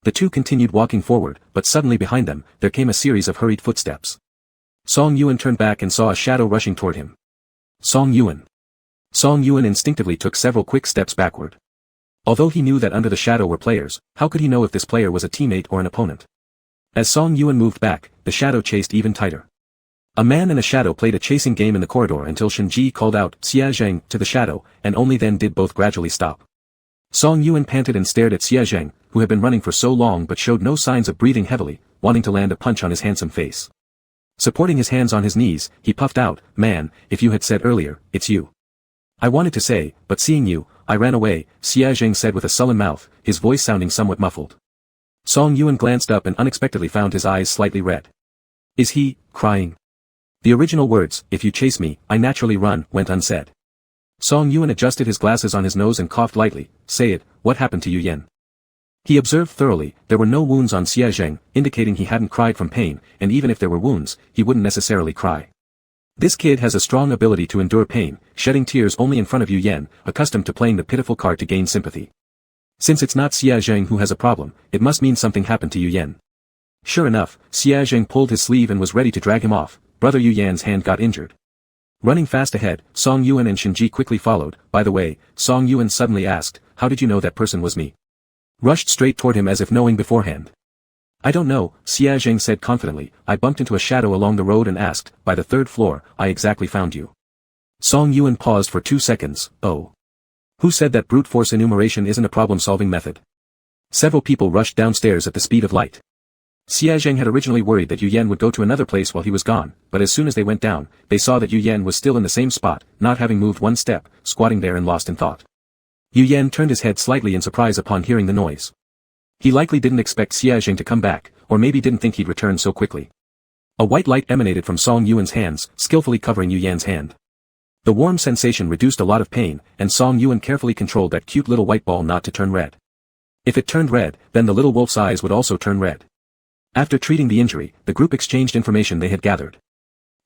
The two continued walking forward, but suddenly behind them, there came a series of hurried footsteps. Song Yuan turned back and saw a shadow rushing toward him. Song Yuan. Song Yuan instinctively took several quick steps backward. Although he knew that under the shadow were players, how could he know if this player was a teammate or an opponent? As Song Yuan moved back, the shadow chased even tighter. A man and a shadow played a chasing game in the corridor until Shinji called out Xia Zheng to the shadow, and only then did both gradually stop. Song Yuan panted and stared at Xia Zheng, who had been running for so long but showed no signs of breathing heavily, wanting to land a punch on his handsome face. Supporting his hands on his knees, he puffed out, "Man, if you had said earlier, it's you. I wanted to say, but seeing you, I ran away," Xia Zheng said with a sullen mouth, his voice sounding somewhat muffled. Song Yuan glanced up and unexpectedly found his eyes slightly red. Is he crying? The original words, "If you chase me, I naturally run," went unsaid. Song Yuan adjusted his glasses on his nose and coughed lightly. "Say it, what happened to Yu Yen?" He observed thoroughly, there were no wounds on Xia Zheng, indicating he hadn't cried from pain, and even if there were wounds, he wouldn't necessarily cry. This kid has a strong ability to endure pain, shedding tears only in front of Yu Yen, accustomed to playing the pitiful card to gain sympathy. Since it's not Xia Zheng who has a problem, it must mean something happened to Yu Yen. Sure enough, Xia Zheng pulled his sleeve and was ready to drag him off. Brother Yu Yan's hand got injured. Running fast ahead, Song Yuan and Shinji quickly followed. By the way, Song Yuan suddenly asked, "How did you know that person was me?" Rushed straight toward him as if knowing beforehand. "I don't know," Xia Zheng said confidently. "I bumped into a shadow along the road and asked, by the third floor, I exactly found you." Song Yuan paused for 2 seconds. "Oh. Who said that brute force enumeration isn't a problem-solving method?" Several people rushed downstairs at the speed of light. Xia Zheng had originally worried that Yu Yen would go to another place while he was gone, but as soon as they went down, they saw that Yu Yen was still in the same spot, not having moved one step, squatting there and lost in thought. Yu Yen turned his head slightly in surprise upon hearing the noise. He likely didn't expect Xia Zheng to come back, or maybe didn't think he'd return so quickly. A white light emanated from Song Yuan's hands, skillfully covering Yu Yan's hand. The warm sensation reduced a lot of pain, and Song Yuan carefully controlled that cute little white ball not to turn red. If it turned red, then the little wolf's eyes would also turn red. After treating the injury, the group exchanged information they had gathered.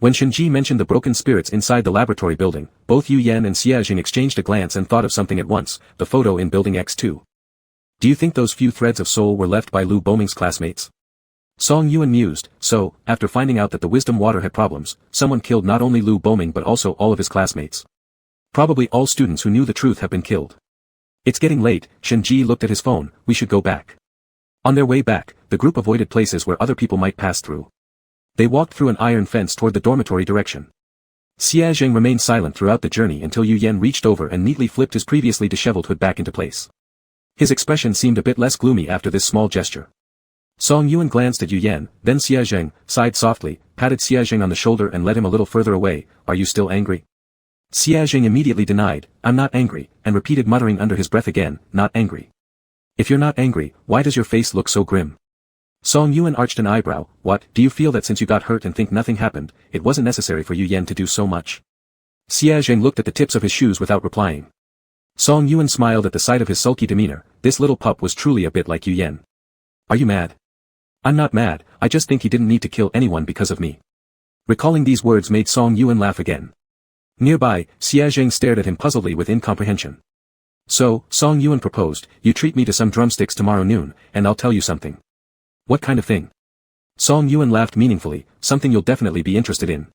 When Shinji mentioned the broken spirits inside the laboratory building, both Yu Yan and Xia Jing exchanged a glance and thought of something at once, the photo in Building X2. Do you think those few threads of soul were left by Lu Boming's classmates? Song Yuan mused, so, after finding out that the wisdom water had problems, someone killed not only Lu Boming but also all of his classmates. Probably all students who knew the truth have been killed. It's getting late, Shinji looked at his phone, we should go back. On their way back, the group avoided places where other people might pass through. They walked through an iron fence toward the dormitory direction. Xia Zheng remained silent throughout the journey until Yu Yan reached over and neatly flipped his previously disheveled hood back into place. His expression seemed a bit less gloomy after this small gesture. Song Yuan glanced at Yu Yan, then Xia Zheng, sighed softly, patted Xia Zheng on the shoulder and led him a little further away. Are you still angry? Xia Zheng immediately denied, I'm not angry, and repeated muttering under his breath again, not angry. If you're not angry, why does your face look so grim? Song Yuan arched an eyebrow. What, do you feel that since you got hurt and think nothing happened, it wasn't necessary for Yu Yan to do so much? Xia Zheng looked at the tips of his shoes without replying. Song Yuan smiled at the sight of his sulky demeanor. This little pup was truly a bit like Yu Yan. Are you mad? I'm not mad, I just think he didn't need to kill anyone because of me. Recalling these words made Song Yuan laugh again. Nearby, Xia Zheng stared at him puzzledly with incomprehension. So, Song Yuan proposed, you treat me to some drumsticks tomorrow noon, and I'll tell you something. What kind of thing? Song Yuan laughed meaningfully, something you'll definitely be interested in.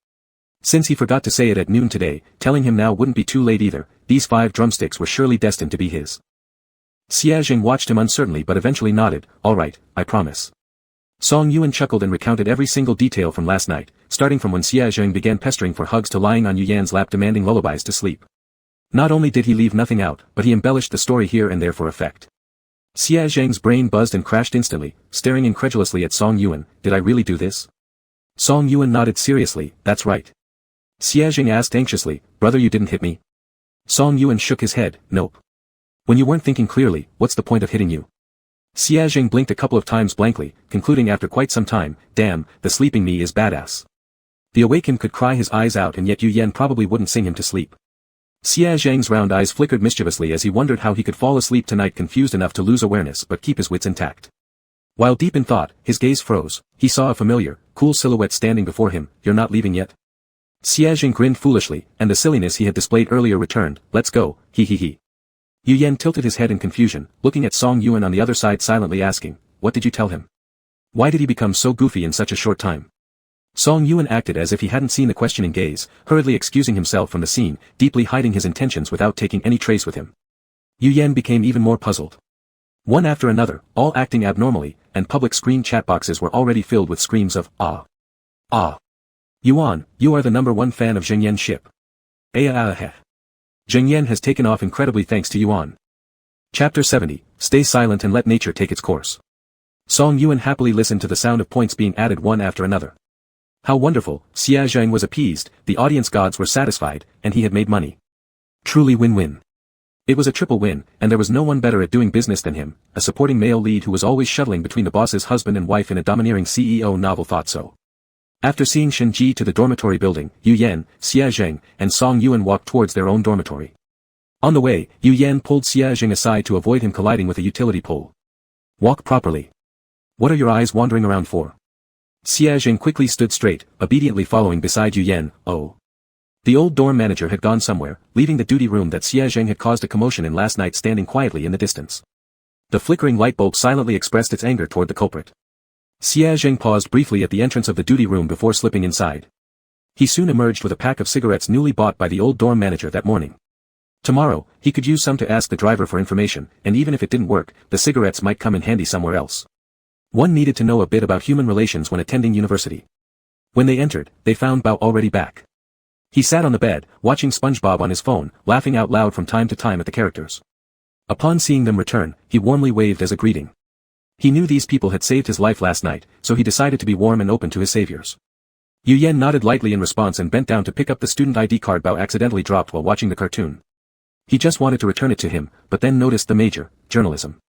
Since he forgot to say it at noon today, telling him now wouldn't be too late either, these 5 drumsticks were surely destined to be his. Xia Zheng watched him uncertainly but eventually nodded, all right, I promise. Song Yuan chuckled and recounted every single detail from last night, starting from when Xia Zheng began pestering for hugs to lying on Yu Yan's lap demanding lullabies to sleep. Not only did he leave nothing out, but he embellished the story here and there for effect. Xia Zheng's brain buzzed and crashed instantly, staring incredulously at Song Yuan, did I really do this? Song Yuan nodded seriously, that's right. Xia Zheng asked anxiously, brother you didn't hit me? Song Yuan shook his head, nope. When you weren't thinking clearly, what's the point of hitting you? Xia Zheng blinked a couple of times blankly, concluding after quite some time, damn, the sleeping me is badass. The awakened could cry his eyes out and yet Yu Yan probably wouldn't sing him to sleep. Xia Zheng's round eyes flickered mischievously as he wondered how he could fall asleep tonight confused enough to lose awareness but keep his wits intact. While deep in thought, his gaze froze, he saw a familiar, cool silhouette standing before him, you're not leaving yet? Xia Zheng grinned foolishly, and the silliness he had displayed earlier returned, let's go, he. Yu Yan tilted his head in confusion, looking at Song Yuan on the other side silently asking, what did you tell him? Why did he become so goofy in such a short time? Song Yuan acted as if he hadn't seen the questioning gaze, hurriedly excusing himself from the scene, deeply hiding his intentions without taking any trace with him. Yu Yan became even more puzzled. One after another, all acting abnormally, and public screen chat boxes were already filled with screams of, ah. Ah. Yuan, you are the #1 fan of Zheng Yan's ship. Heh. Zheng Yan has taken off incredibly thanks to Yuan. Chapter 70, Stay silent and let nature take its course. Song Yuan happily listened to the sound of points being added one after another. How wonderful, Xia Zheng was appeased, the audience gods were satisfied, and he had made money. Truly win-win. It was a triple win, and there was no one better at doing business than him, a supporting male lead who was always shuttling between the boss's husband and wife in a domineering CEO novel thought so. After seeing Shen Ji to the dormitory building, Yu Yan, Xia Zheng, and Song Yuan walked towards their own dormitory. On the way, Yu Yan pulled Xia Zheng aside to avoid him colliding with a utility pole. Walk properly. What are your eyes wandering around for? Xia Zheng quickly stood straight, obediently following beside Yu Yan, oh. The old dorm manager had gone somewhere, leaving the duty room that Xia Zheng had caused a commotion in last night standing quietly in the distance. The flickering light bulb silently expressed its anger toward the culprit. Xia Zheng paused briefly at the entrance of the duty room before slipping inside. He soon emerged with a pack of cigarettes newly bought by the old dorm manager that morning. Tomorrow, he could use some to ask the driver for information, and even if it didn't work, the cigarettes might come in handy somewhere else. One needed to know a bit about human relations when attending university. When they entered, they found Bao already back. He sat on the bed, watching SpongeBob on his phone, laughing out loud from time to time at the characters. Upon seeing them return, he warmly waved as a greeting. He knew these people had saved his life last night, so he decided to be warm and open to his saviors. Yu Yan nodded lightly in response and bent down to pick up the student ID card Bao accidentally dropped while watching the cartoon. He just wanted to return it to him, but then noticed the major, journalism.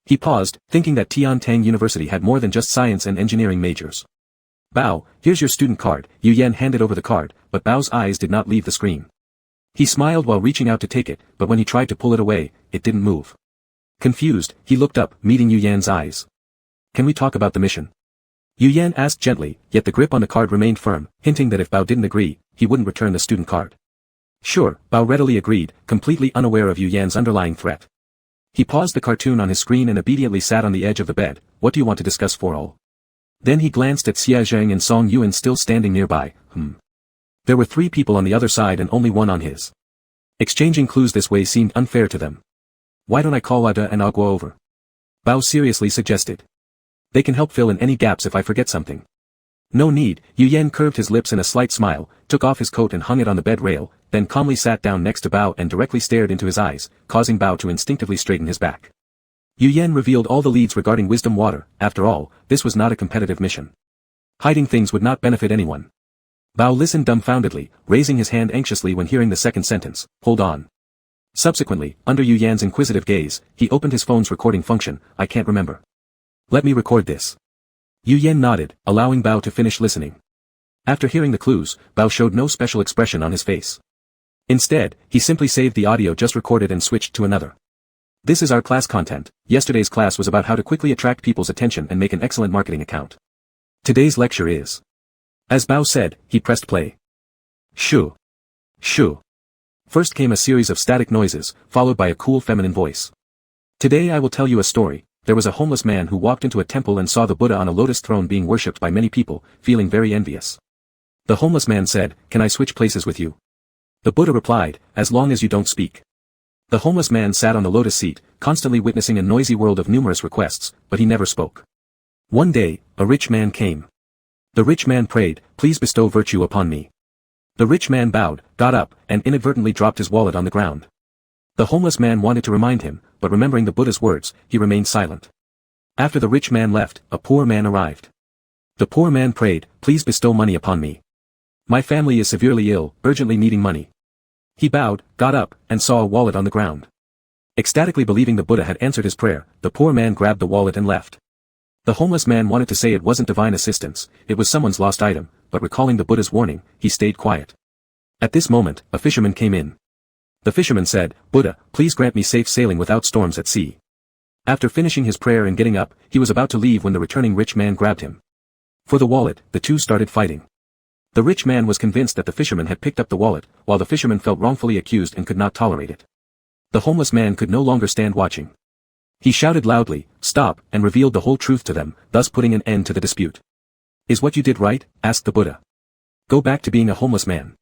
He paused, thinking that Tian Tang University had more than just science and engineering majors. Bao, here's your student card, Yu Yan handed over the card, but Bao's eyes did not leave the screen. He smiled while reaching out to take it, but when he tried to pull it away, it didn't move. Confused, he looked up, meeting Yu Yan's eyes. Can we talk about the mission? Yu Yan asked gently, yet the grip on the card remained firm, hinting that if Bao didn't agree, he wouldn't return the student card. Sure, Bao readily agreed, completely unaware of Yu Yan's underlying threat. He paused the cartoon on his screen and obediently sat on the edge of the bed. What do you want to discuss for all? Then he glanced at Xia Zheng and Song Yuan still standing nearby. There were 3 people on the other side and only one on his. Exchanging clues this way seemed unfair to them. Why don't I call Ada and Agua over? Bao seriously suggested. They can help fill in any gaps if I forget something. No need, Yu Yan curved his lips in a slight smile, took off his coat and hung it on the bed rail, then calmly sat down next to Bao and directly stared into his eyes, causing Bao to instinctively straighten his back. Yu Yan revealed all the leads regarding wisdom water. After all, this was not a competitive mission. Hiding things would not benefit anyone. Bao listened dumbfoundedly, raising his hand anxiously when hearing the second sentence, hold on. Subsequently, under Yu Yan's inquisitive gaze, he opened his phone's recording function. I can't remember. Let me record this. Yu Yan nodded, allowing Bao to finish listening. After hearing the clues, Bao showed no special expression on his face. Instead, he simply saved the audio just recorded and switched to another. This is our class content. Yesterday's class was about how to quickly attract people's attention and make an excellent marketing account. Today's lecture is. As Bao said, he pressed play. Shoo. Shoo. First came a series of static noises, followed by a cool feminine voice. Today I will tell you a story. There was a homeless man who walked into a temple and saw the Buddha on a lotus throne being worshipped by many people, feeling very envious. The homeless man said, "Can I switch places with you?" The Buddha replied, "As long as you don't speak." The homeless man sat on the lotus seat, constantly witnessing a noisy world of numerous requests, but he never spoke. One day, a rich man came. The rich man prayed, "Please bestow virtue upon me." The rich man bowed, got up, and inadvertently dropped his wallet on the ground. The homeless man wanted to remind him, but remembering the Buddha's words, he remained silent. After the rich man left, a poor man arrived. The poor man prayed, "Please bestow money upon me. My family is severely ill, urgently needing money." He bowed, got up, and saw a wallet on the ground. Ecstatically believing the Buddha had answered his prayer, the poor man grabbed the wallet and left. The homeless man wanted to say it wasn't divine assistance, it was someone's lost item, but recalling the Buddha's warning, he stayed quiet. At this moment, a fisherman came in. The fisherman said, "Buddha, please grant me safe sailing without storms at sea." After finishing his prayer and getting up, he was about to leave when the returning rich man grabbed him. For the wallet, the two started fighting. The rich man was convinced that the fisherman had picked up the wallet, while the fisherman felt wrongfully accused and could not tolerate it. The homeless man could no longer stand watching. He shouted loudly, "Stop," and revealed the whole truth to them, thus putting an end to the dispute. "Is what you did right?" asked the Buddha. "Go back to being a homeless man.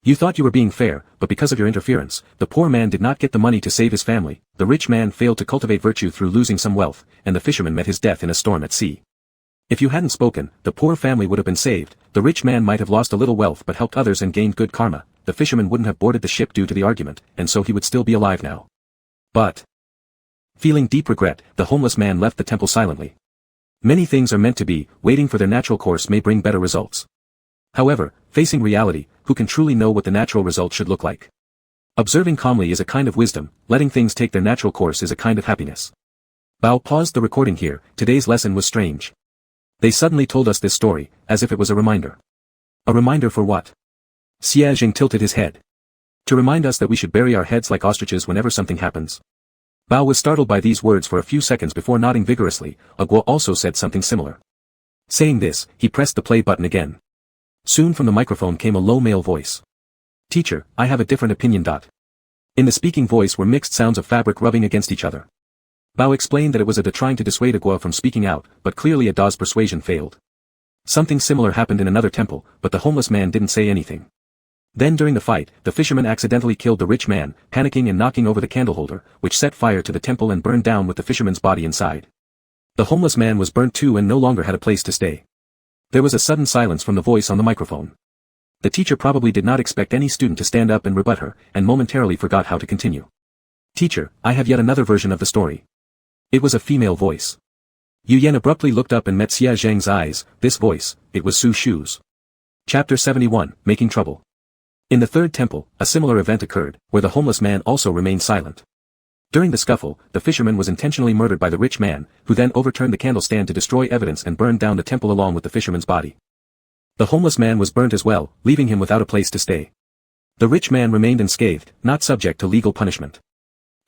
You thought you were being fair, but because of your interference, the poor man did not get the money to save his family, the rich man failed to cultivate virtue through losing some wealth, and the fisherman met his death in a storm at sea. If you hadn't spoken, the poor family would have been saved, the rich man might have lost a little wealth but helped others and gained good karma, the fisherman wouldn't have boarded the ship due to the argument, and so he would still be alive now. But..." Feeling deep regret, the homeless man left the temple silently. Many things are meant to be, waiting for their natural course may bring better results. However, facing reality, who can truly know what the natural result should look like? Observing calmly is a kind of wisdom, letting things take their natural course is a kind of happiness. Bao paused the recording here, today's lesson was strange. They suddenly told us this story, as if it was a reminder. A reminder for what? Xie Jing tilted his head. To remind us that we should bury our heads like ostriches whenever something happens. Bao was startled by these words for a few seconds before nodding vigorously. Guo also said something similar. Saying this, he pressed the play button again. Soon from the microphone came a low male voice. "Teacher, I have a different opinion. In the speaking voice were mixed sounds of fabric rubbing against each other. Bao explained that it was a Da trying to dissuade Guo from speaking out, but clearly Da's persuasion failed. Something similar happened in another temple, but the homeless man didn't say anything. Then during the fight, the fisherman accidentally killed the rich man, panicking and knocking over the candle holder, which set fire to the temple and burned down with the fisherman's body inside. The homeless man was burnt too and no longer had a place to stay. There was a sudden silence from the voice on the microphone. The teacher probably did not expect any student to stand up and rebut her, and momentarily forgot how to continue. "Teacher, I have yet another version of the story." It was a female voice. Yu Yan abruptly looked up and met Xie Zhang's eyes. This voice, it was Su Shu's. Chapter 71, Making Trouble. In the third temple, a similar event occurred, where the homeless man also remained silent. During the scuffle, the fisherman was intentionally murdered by the rich man, who then overturned the candle stand to destroy evidence and burned down the temple along with the fisherman's body. The homeless man was burnt as well, leaving him without a place to stay. The rich man remained unscathed, not subject to legal punishment.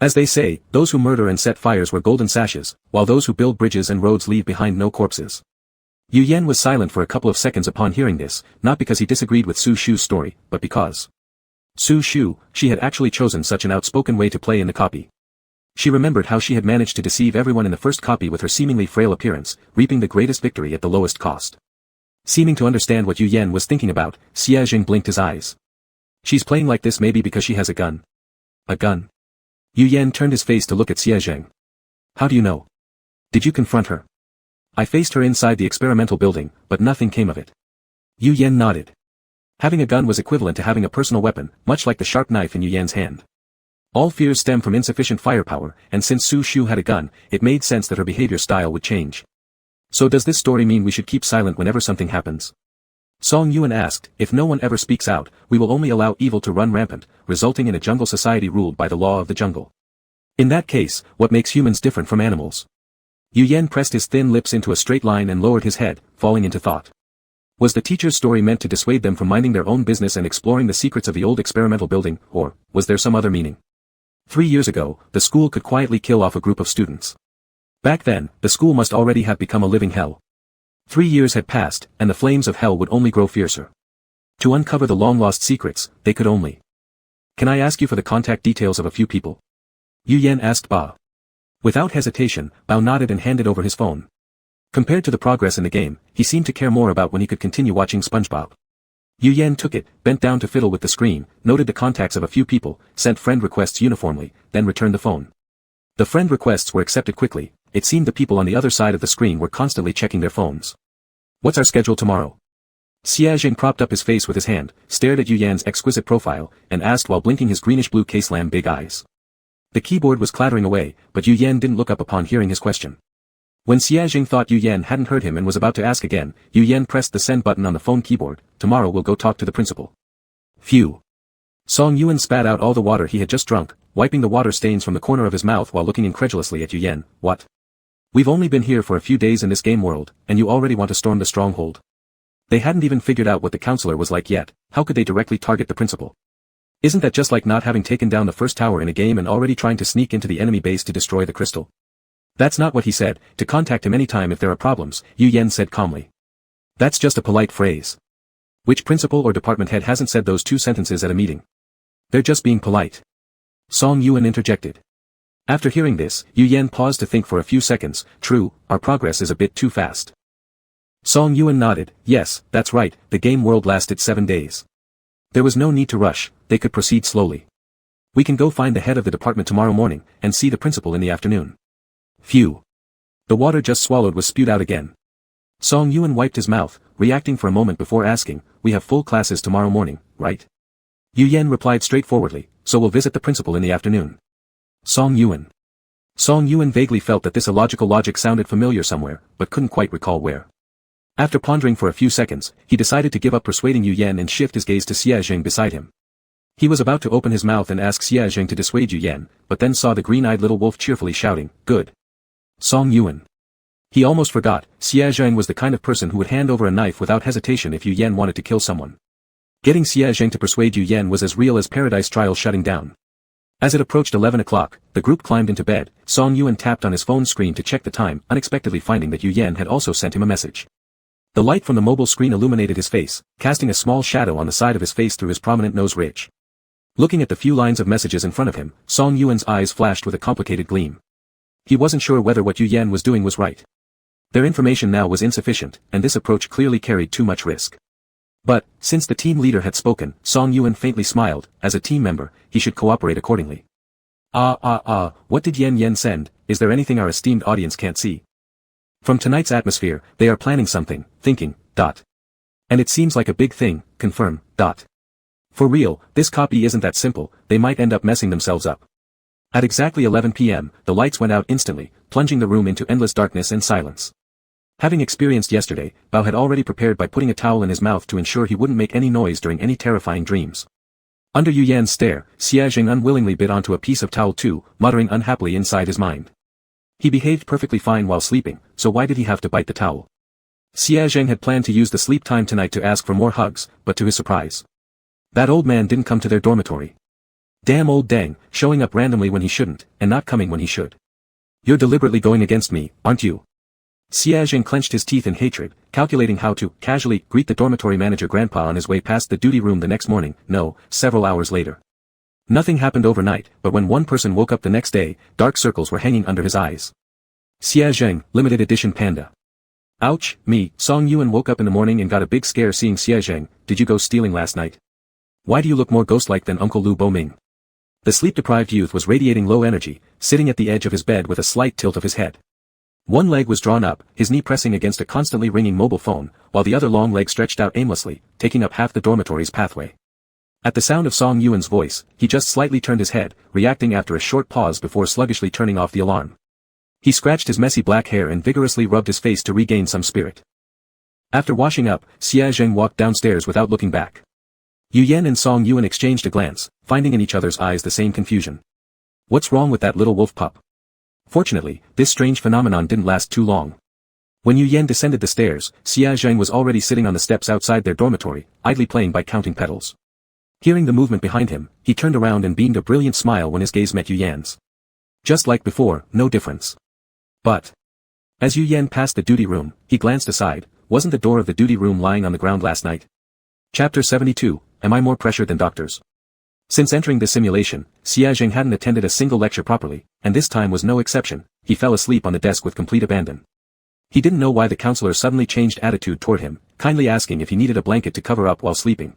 As they say, those who murder and set fires wear golden sashes, while those who build bridges and roads leave behind no corpses. Yu Yan was silent for a couple of seconds upon hearing this, not because he disagreed with Su Shu's story, but because Su Shu, she had actually chosen such an outspoken way to play in the copy. She remembered how she had managed to deceive everyone in the first copy with her seemingly frail appearance, reaping the greatest victory at the lowest cost. Seeming to understand what Yu Yan was thinking about, Xie Jing blinked his eyes. "She's playing like this maybe because she has a gun." "A gun?" Yu Yan turned his face to look at Xie Jing. "How do you know? Did you confront her?" "I faced her inside the experimental building, but nothing came of it." Yu Yan nodded. Having a gun was equivalent to having a personal weapon, much like the sharp knife in Yu Yan's hand. All fears stem from insufficient firepower, and since Su Shu had a gun, it made sense that her behavior style would change. "So does this story mean we should keep silent whenever something happens?" Song Yuan asked. "If no one ever speaks out, we will only allow evil to run rampant, resulting in a jungle society ruled by the law of the jungle. In that case, what makes humans different from animals?" Yu Yan pressed his thin lips into a straight line and lowered his head, falling into thought. Was the teacher's story meant to dissuade them from minding their own business and exploring the secrets of the old experimental building, or was there some other meaning? 3 years ago, the school could quietly kill off a group of students. Back then, the school must already have become a living hell. 3 years had passed, and the flames of hell would only grow fiercer. To uncover the long-lost secrets, they could only Can I ask you for the contact details of a few people? Yu Yan asked Ba. Without hesitation, Bao nodded and handed over his phone. Compared to the progress in the game, he seemed to care more about when he could continue watching SpongeBob. Yu Yan took it, bent down to fiddle with the screen, noted the contacts of a few people, sent friend requests uniformly, then returned the phone. The friend requests were accepted quickly. It seemed the people on the other side of the screen were constantly checking their phones. What's our schedule tomorrow? Xiaojing propped up his face with his hand, stared at Yu Yan's exquisite profile, and asked while blinking his greenish-blue case-lamb big eyes. The keyboard was clattering away, but Yu Yan didn't look up upon hearing his question. When Xiaojing thought Yu Yan hadn't heard him and was about to ask again, Yu Yan pressed the send button on the phone keyboard. Tomorrow we'll go talk to the principal. Phew. Song Yuan spat out all the water he had just drunk, wiping the water stains from the corner of his mouth while looking incredulously at Yu Yan. What? We've only been here for a few days in this game world, and you already want to storm the stronghold? They hadn't even figured out what the counselor was like yet. How could they directly target the principal? Isn't that just like not having taken down the first tower in a game and already trying to sneak into the enemy base to destroy the crystal? That's not what he said. To contact him anytime if there are problems, Yu Yan said calmly. That's just a polite phrase. Which principal or department head hasn't said those two sentences at a meeting? They're just being polite. Song Yuan interjected. After hearing this, Yu Yan paused to think for a few seconds. True, our progress is a bit too fast. Song Yuan nodded. Yes, that's right, the game world lasted 7 days. There was no need to rush, they could proceed slowly. We can go find the head of the department tomorrow morning, and see the principal in the afternoon. Phew. The water just swallowed was spewed out again. Song Yuan wiped his mouth, reacting for a moment before asking, we have full classes tomorrow morning, right? Yu Yan replied straightforwardly, so we'll visit the principal in the afternoon. Song Yuan. Song Yuan vaguely felt that this illogical logic sounded familiar somewhere, but couldn't quite recall where. After pondering for a few seconds, he decided to give up persuading Yu Yan and shift his gaze to Xiaojing beside him. He was about to open his mouth and ask Xiaojing to dissuade Yu Yan, but then saw the green-eyed little wolf cheerfully shouting, good. Song Yuan. He almost forgot, Xiaojing was the kind of person who would hand over a knife without hesitation if Yu Yan wanted to kill someone. Getting Xiaojing to persuade Yu Yan was as real as Paradise Trial shutting down. As it approached 11 o'clock, the group climbed into bed. Song Yuan tapped on his phone screen to check the time, unexpectedly finding that Yu Yan had also sent him a message. The light from the mobile screen illuminated his face, casting a small shadow on the side of his face through his prominent nose ridge. Looking at the few lines of messages in front of him, Song Yuan's eyes flashed with a complicated gleam. He wasn't sure whether what Yu Yan was doing was right. Their information now was insufficient, and this approach clearly carried too much risk. But, since the team leader had spoken, Song Yuan faintly smiled. As a team member, he should cooperate accordingly. What did Yan send? Is there anything our esteemed audience can't see? From tonight's atmosphere, they are planning something, thinking, ... And it seems like a big thing, confirm, ... For real, this copy isn't that simple, they might end up messing themselves up. At exactly 11 p.m., the lights went out instantly, plunging the room into endless darkness and silence. Having experienced yesterday, Bao had already prepared by putting a towel in his mouth to ensure he wouldn't make any noise during any terrifying dreams. Under Yu Yan's stare, Xiaojing unwillingly bit onto a piece of towel too, muttering unhappily inside his mind. He behaved perfectly fine while sleeping, so why did he have to bite the towel? Xiaojing had planned to use the sleep time tonight to ask for more hugs, but to his surprise, that old man didn't come to their dormitory. Damn old dang, showing up randomly when he shouldn't, and not coming when he should. You're deliberately going against me, aren't you? Xiaojing clenched his teeth in hatred, calculating how to casually greet the dormitory manager grandpa on his way past the duty room the next morning, no, several hours later. Nothing happened overnight, but when one person woke up the next day, dark circles were hanging under his eyes. Xiaojing, limited edition panda. Ouch, me, Song Yuan woke up in the morning and got a big scare seeing Xiaojing. Did you go stealing last night? Why do you look more ghost-like than Uncle Lu Boming? The sleep-deprived youth was radiating low energy, sitting at the edge of his bed with a slight tilt of his head. One leg was drawn up, his knee pressing against a constantly ringing mobile phone, while the other long leg stretched out aimlessly, taking up half the dormitory's pathway. At the sound of Song Yuan's voice, he just slightly turned his head, reacting after a short pause before sluggishly turning off the alarm. He scratched his messy black hair and vigorously rubbed his face to regain some spirit. After washing up, Xiaojing walked downstairs without looking back. Yu Yan and Song Yuan exchanged a glance, finding in each other's eyes the same confusion. What's wrong with that little wolf pup? Fortunately, this strange phenomenon didn't last too long. When Yu Yan descended the stairs, Xiaojing was already sitting on the steps outside their dormitory, idly playing by counting petals. Hearing the movement behind him, he turned around and beamed a brilliant smile when his gaze met Yu Yan's. Just like before, no difference. But as Yu Yan passed the duty room, he glanced aside. Wasn't the door of the duty room lying on the ground last night? Chapter 72, Am I More Pressure Than Doctors? Since entering this simulation, Xiaozheng hadn't attended a single lecture properly, and this time was no exception. He fell asleep on the desk with complete abandon. He didn't know why the counselor suddenly changed attitude toward him, kindly asking if he needed a blanket to cover up while sleeping.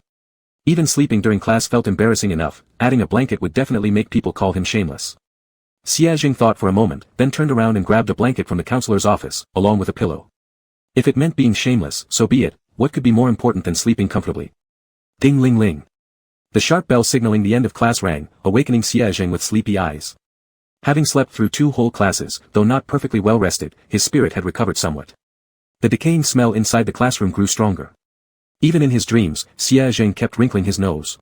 Even sleeping during class felt embarrassing enough, adding a blanket would definitely make people call him shameless. Xiaozheng thought for a moment, then turned around and grabbed a blanket from the counselor's office, along with a pillow. If it meant being shameless, so be it. What could be more important than sleeping comfortably? Ding ling ling. The sharp bell signaling the end of class rang, awakening Xiaozheng with sleepy eyes. Having slept through 2 whole classes, though not perfectly well rested, his spirit had recovered somewhat. The decaying smell inside the classroom grew stronger. Even in his dreams, Xiaozheng kept wrinkling his nose.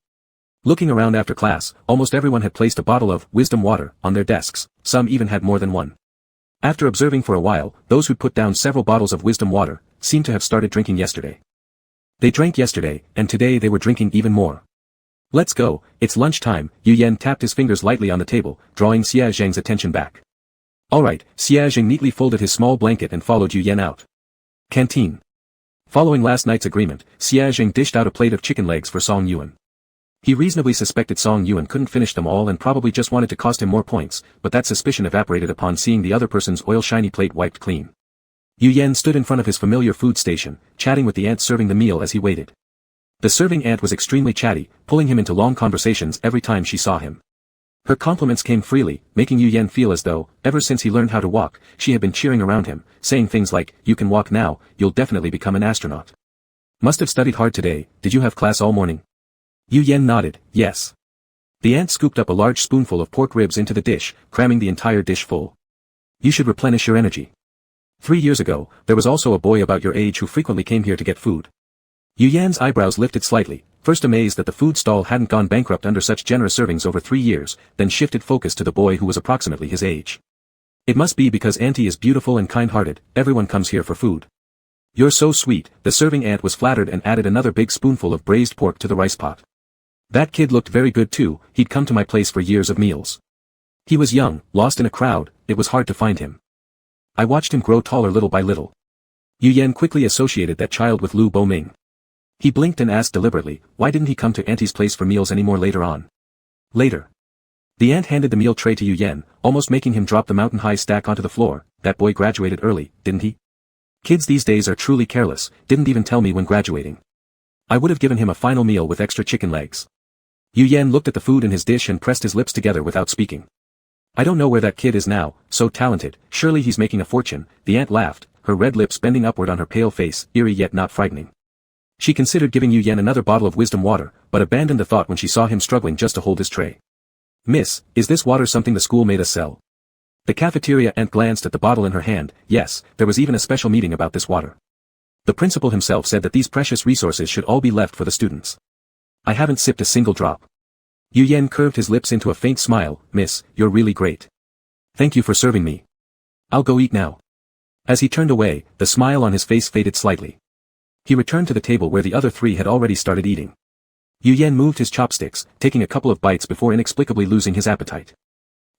Looking around after class, almost everyone had placed a bottle of wisdom water on their desks, some even had more than one. After observing for a while, those who put down several bottles of wisdom water seemed to have started drinking yesterday. They drank yesterday, and today they were drinking even more. Let's go, it's lunchtime. Yu Yan tapped his fingers lightly on the table, drawing Xiaozheng's attention back. Alright, Xiaozheng neatly folded his small blanket and followed Yu Yan out. Canteen. Following last night's agreement, Xiaozheng dished out a plate of chicken legs for Song Yuan. He reasonably suspected Song Yuan couldn't finish them all and probably just wanted to cost him more points, but that suspicion evaporated upon seeing the other person's oil-shiny plate wiped clean. Yu Yan stood in front of his familiar food station, chatting with the ant serving the meal as he waited. The serving ant was extremely chatty, pulling him into long conversations every time she saw him. Her compliments came freely, making Yu Yan feel as though, ever since he learned how to walk, she had been cheering around him, saying things like, "You can walk now, you'll definitely become an astronaut. Must have studied hard today, did you have class all morning?" Yu Yan nodded, yes. The ant scooped up a large spoonful of pork ribs into the dish, cramming the entire dish full. You should replenish your energy. 3 years ago, there was also a boy about your age who frequently came here to get food. Yu Yan's eyebrows lifted slightly, first amazed that the food stall hadn't gone bankrupt under such generous servings over 3 years, then shifted focus to the boy who was approximately his age. It must be because Auntie is beautiful and kind-hearted, everyone comes here for food. You're so sweet. The serving ant was flattered and added another big spoonful of braised pork to the rice pot. That kid looked very good too, he'd come to my place for years of meals. He was young, lost in a crowd, it was hard to find him. I watched him grow taller little by little. Yu Yan quickly associated that child with Lu Boming. He blinked and asked deliberately, why didn't he come to Auntie's place for meals anymore later on? Later. The ant handed the meal tray to Yu Yan, almost making him drop the mountain-high stack onto the floor. That boy graduated early, didn't he? Kids these days are truly careless, didn't even tell me when graduating. I would have given him a final meal with extra chicken legs. Yu Yan looked at the food in his dish and pressed his lips together without speaking. I don't know where that kid is now, so talented, surely he's making a fortune. The ant laughed, her red lips bending upward on her pale face, eerie yet not frightening. She considered giving Yu Yan another bottle of wisdom water, but abandoned the thought when she saw him struggling just to hold his tray. Miss, is this water something the school made us sell? The cafeteria ant glanced at the bottle in her hand. Yes, there was even a special meeting about this water. The principal himself said that these precious resources should all be left for the students. I haven't sipped a single drop. Yu Yan curved his lips into a faint smile. Miss, you're really great. Thank you for serving me. I'll go eat now. As he turned away, the smile on his face faded slightly. He returned to the table where the other 3 had already started eating. Yu Yan moved his chopsticks, taking a couple of bites before inexplicably losing his appetite.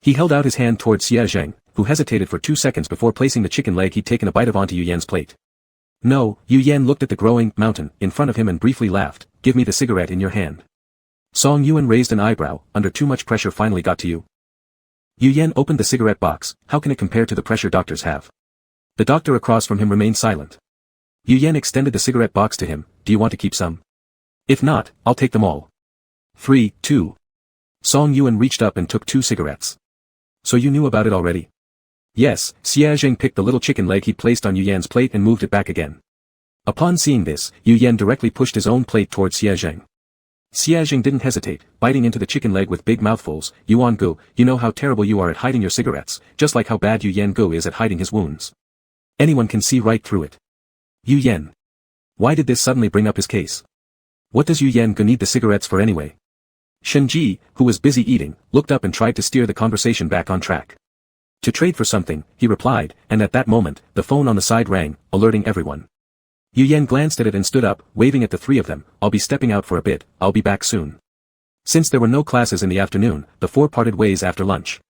He held out his hand towards Xiaozheng, who hesitated for 2 seconds before placing the chicken leg he'd taken a bite of onto Yu Yan's plate. No, Yu Yan looked at the growing mountain in front of him and briefly laughed. Give me the cigarette in your hand. Song Yuan raised an eyebrow. Under too much pressure finally got to you. Yu Yan opened the cigarette box. How can it compare to the pressure doctors have? The doctor across from him remained silent. Yu Yan extended the cigarette box to him. Do you want to keep some? If not, I'll take them all. 3, 2. Song Yuan reached up and took 2 cigarettes. So you knew about it already? Yes, Xiaozheng picked the little chicken leg he placed on Yu Yan's plate and moved it back again. Upon seeing this, Yu Yan directly pushed his own plate towards Xiaozheng. Xiaozheng didn't hesitate, biting into the chicken leg with big mouthfuls. Yuan Gu, you know how terrible you are at hiding your cigarettes, just like how bad Yu Yan Gu is at hiding his wounds. Anyone can see right through it. Yu Yan. Why did this suddenly bring up his case? What does Yu Yan Gu need the cigarettes for anyway? Shen Ji, who was busy eating, looked up and tried to steer the conversation back on track. To trade for something, he replied, and at that moment, the phone on the side rang, alerting everyone. Yu Yan glanced at it and stood up, waving at the 3 of them. I'll be stepping out for a bit, I'll be back soon. Since there were no classes in the afternoon, the 4 parted ways after lunch.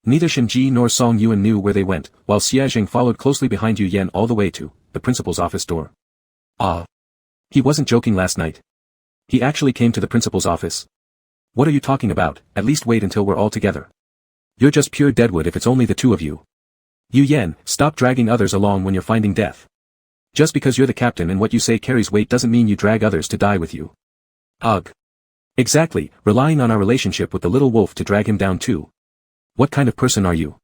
Neither Shen Ji nor Song Yuan knew where they went, while Xiaozheng followed closely behind Yu Yan all the way to the principal's office door. Ah. He wasn't joking last night. He actually came to the principal's office. What are you talking about? At least wait until we're all together. You're just pure deadwood if it's only the two of you. Yu Yan, stop dragging others along when you're finding death. Just because you're the captain and what you say carries weight doesn't mean you drag others to die with you. Ugh. Exactly, relying on our relationship with the little wolf to drag him down too. What kind of person are you?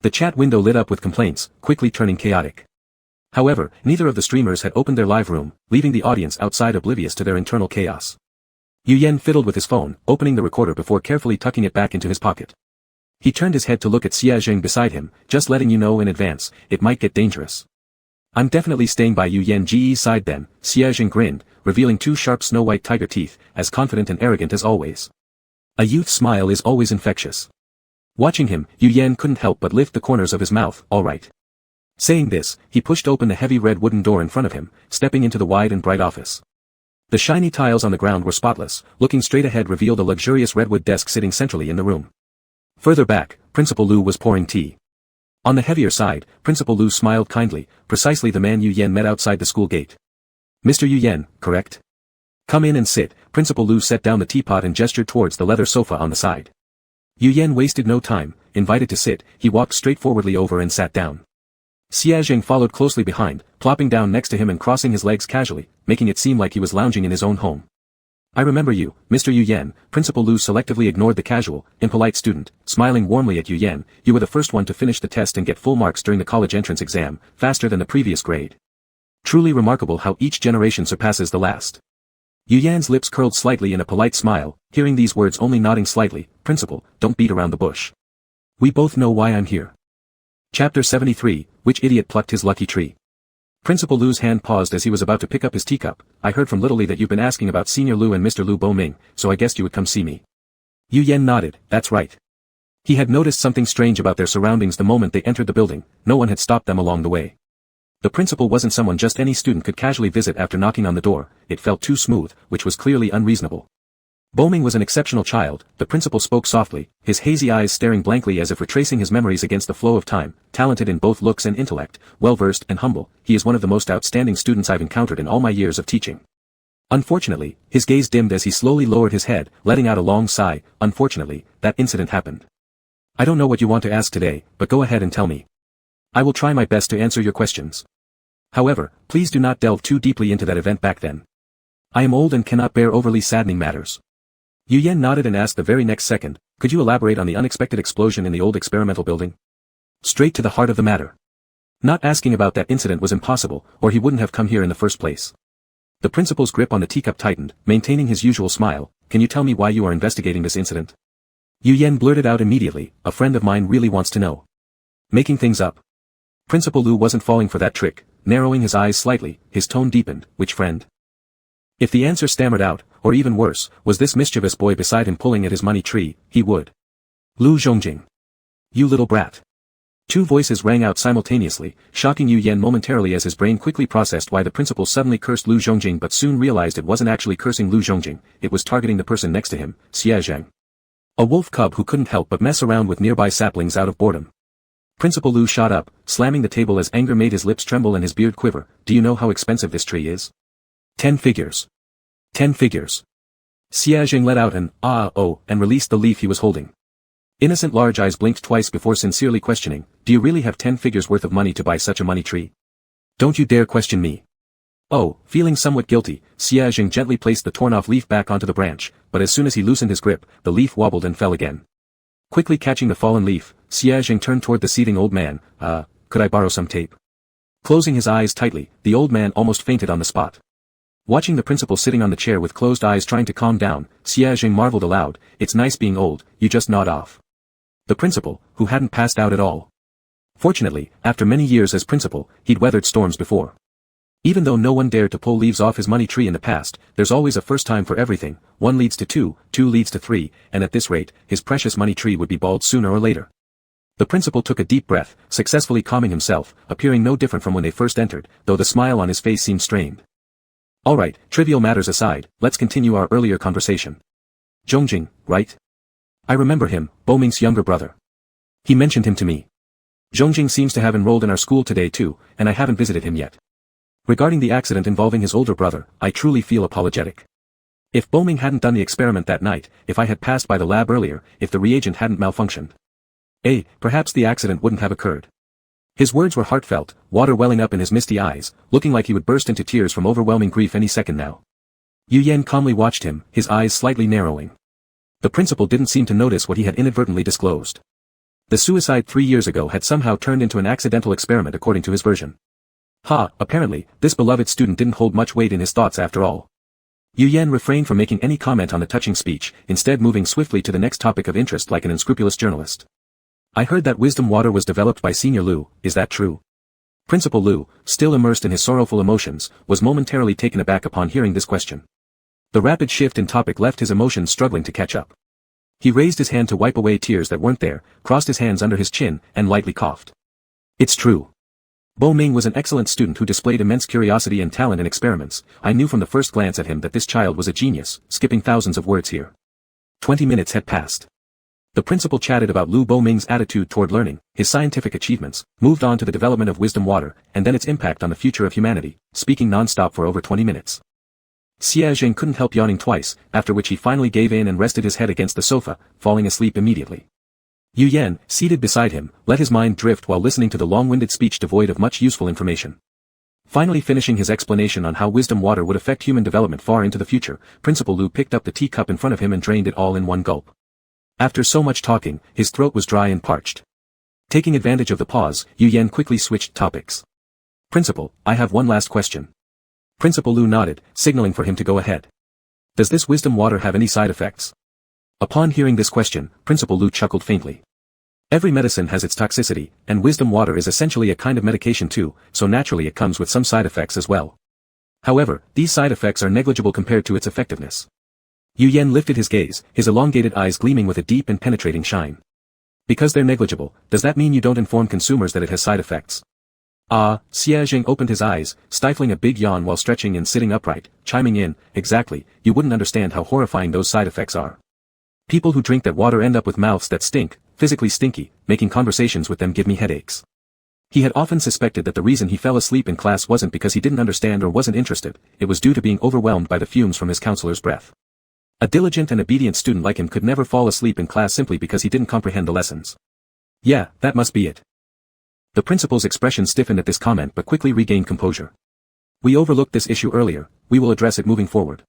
The chat window lit up with complaints, quickly turning chaotic. However, neither of the streamers had opened their live room, leaving the audience outside oblivious to their internal chaos. Yu Yan fiddled with his phone, opening the recorder before carefully tucking it back into his pocket. He turned his head to look at Xia Zheng beside him, just letting you know in advance, it might get dangerous. I'm definitely staying by Yu Yan Ge's side then, Xia Zheng grinned, revealing two sharp snow-white tiger teeth, as confident and arrogant as always. A youth's smile is always infectious. Watching him, Yu Yan couldn't help but lift the corners of his mouth, all right. Saying this, he pushed open the heavy red wooden door in front of him, stepping into the wide and bright office. The shiny tiles on the ground were spotless, looking straight ahead revealed a luxurious redwood desk sitting centrally in the room. Further back, Principal Lu was pouring tea. On the heavier side, Principal Lu smiled kindly, precisely the man Yu Yan met outside the school gate. Mr. Yu Yan, correct? Come in and sit. Principal Lu set down the teapot and gestured towards the leather sofa on the side. Yu Yan wasted no time, invited to sit, he walked straightforwardly over and sat down. Xia Zheng followed closely behind, plopping down next to him and crossing his legs casually, making it seem like he was lounging in his own home. I remember you, Mr. Yu Yan. Principal Lu selectively ignored the casual, impolite student, smiling warmly at Yu Yan. You were the first one to finish the test and get full marks during the college entrance exam, faster than the previous grade. Truly remarkable how each generation surpasses the last. Yu Yan's lips curled slightly in a polite smile, hearing these words only nodding slightly. Principal, don't beat around the bush. We both know why I'm here. Chapter 73, Which Idiot Plucked His Lucky Tree? Principal Lu's hand paused as he was about to pick up his teacup. I heard from Little Li that you've been asking about Senior Lu and Mr. Lu Boming, so I guessed you would come see me. Yu Yan nodded, that's right. He had noticed something strange about their surroundings the moment they entered the building, no one had stopped them along the way. The principal wasn't someone just any student could casually visit after knocking on the door, it felt too smooth, which was clearly unreasonable. Boming was an exceptional child, the principal spoke softly, his hazy eyes staring blankly as if retracing his memories against the flow of time, talented in both looks and intellect, well-versed and humble, he is one of the most outstanding students I've encountered in all my years of teaching. Unfortunately, his gaze dimmed as he slowly lowered his head, letting out a long sigh. Unfortunately, that incident happened. I don't know what you want to ask today, but go ahead and tell me. I will try my best to answer your questions. However, please do not delve too deeply into that event back then. I am old and cannot bear overly saddening matters. Yu Yan nodded and asked the very next second, could you elaborate on the unexpected explosion in the old experimental building? Straight to the heart of the matter. Not asking about that incident was impossible, or he wouldn't have come here in the first place. The principal's grip on the teacup tightened, maintaining his usual smile. Can you tell me why you are investigating this incident? Yu Yan blurted out immediately, a friend of mine really wants to know. Making things up. Principal Lu wasn't falling for that trick, narrowing his eyes slightly, his tone deepened. Which friend? If the answer stammered out, or even worse, was this mischievous boy beside him pulling at his money tree, he would. Lu Zhongjing. You little brat. Two voices rang out simultaneously, shocking Yu Yan momentarily as his brain quickly processed why the principal suddenly cursed Lu Zhongjing but soon realized it wasn't actually cursing Lu Zhongjing, it was targeting the person next to him, Xia Zheng. A wolf cub who couldn't help but mess around with nearby saplings out of boredom. Principal Lu shot up, slamming the table as anger made his lips tremble and his beard quiver. Do you know how expensive this tree is? 10 figures. 10 figures. Xia Zheng let out an, oh, and released the leaf he was holding. Innocent large eyes blinked twice before sincerely questioning, do you really have 10 figures worth of money to buy such a money tree? Don't you dare question me. Oh, feeling somewhat guilty, Xia Zheng gently placed the torn-off leaf back onto the branch, but as soon as he loosened his grip, the leaf wobbled and fell again. Quickly catching the fallen leaf, Xia Zheng turned toward the seething old man, could I borrow some tape? Closing his eyes tightly, the old man almost fainted on the spot. Watching the principal sitting on the chair with closed eyes trying to calm down, Xia Zheng marveled aloud, it's nice being old, you just nod off. The principal, who hadn't passed out at all. Fortunately, after many years as principal, he'd weathered storms before. Even though no one dared to pull leaves off his money tree in the past, there's always a first time for everything, 1 leads to 2, 2 leads to 3, and at this rate, his precious money tree would be bald sooner or later. The principal took a deep breath, successfully calming himself, appearing no different from when they first entered, though the smile on his face seemed strained. Alright, trivial matters aside, let's continue our earlier conversation. Zhongjing, right? I remember him, Boming's younger brother. He mentioned him to me. Zhongjing seems to have enrolled in our school today too, and I haven't visited him yet. Regarding the accident involving his older brother, I truly feel apologetic. If Boming hadn't done the experiment that night, if I had passed by the lab earlier, if the reagent hadn't malfunctioned, perhaps the accident wouldn't have occurred. His words were heartfelt, water welling up in his misty eyes, looking like he would burst into tears from overwhelming grief any second now. Yu Yan calmly watched him, his eyes slightly narrowing. The principal didn't seem to notice what he had inadvertently disclosed. The suicide 3 years ago had somehow turned into an accidental experiment according to his version. Apparently, this beloved student didn't hold much weight in his thoughts after all. Yu Yan refrained from making any comment on the touching speech, instead moving swiftly to the next topic of interest like an unscrupulous journalist. I heard that wisdom water was developed by Senior Liu, is that true? Principal Liu, still immersed in his sorrowful emotions, was momentarily taken aback upon hearing this question. The rapid shift in topic left his emotions struggling to catch up. He raised his hand to wipe away tears that weren't there, crossed his hands under his chin, and lightly coughed. It's true. Bo Ming was an excellent student who displayed immense curiosity and talent in experiments. I knew from the first glance at him that this child was a genius, skipping thousands of words here. 20 minutes had passed. The principal chatted about Liu Boming's attitude toward learning, his scientific achievements, moved on to the development of wisdom water, and then its impact on the future of humanity, speaking non-stop for over 20 minutes. Xia Zheng couldn't help yawning twice, after which he finally gave in and rested his head against the sofa, falling asleep immediately. Yu Yan, seated beside him, let his mind drift while listening to the long-winded speech devoid of much useful information. Finally finishing his explanation on how wisdom water would affect human development far into the future, Principal Liu picked up the teacup in front of him and drained it all in one gulp. After so much talking, his throat was dry and parched. Taking advantage of the pause, Yu Yan quickly switched topics. Principal, I have one last question. Principal Liu nodded, signaling for him to go ahead. Does this wisdom water have any side effects? Upon hearing this question, Principal Liu chuckled faintly. Every medicine has its toxicity, and wisdom water is essentially a kind of medication too, so naturally it comes with some side effects as well. However, these side effects are negligible compared to its effectiveness. Yu Yan lifted his gaze, his elongated eyes gleaming with a deep and penetrating shine. Because they're negligible, does that mean you don't inform consumers that it has side effects? Xia Zheng opened his eyes, stifling a big yawn while stretching and sitting upright, chiming in, exactly, you wouldn't understand how horrifying those side effects are. People who drink that water end up with mouths that stink, physically stinky, making conversations with them give me headaches. He had often suspected that the reason he fell asleep in class wasn't because he didn't understand or wasn't interested, it was due to being overwhelmed by the fumes from his counselor's breath. A diligent and obedient student like him could never fall asleep in class simply because he didn't comprehend the lessons. Yeah, that must be it. The principal's expression stiffened at this comment but quickly regained composure. We overlooked this issue earlier, we will address it moving forward.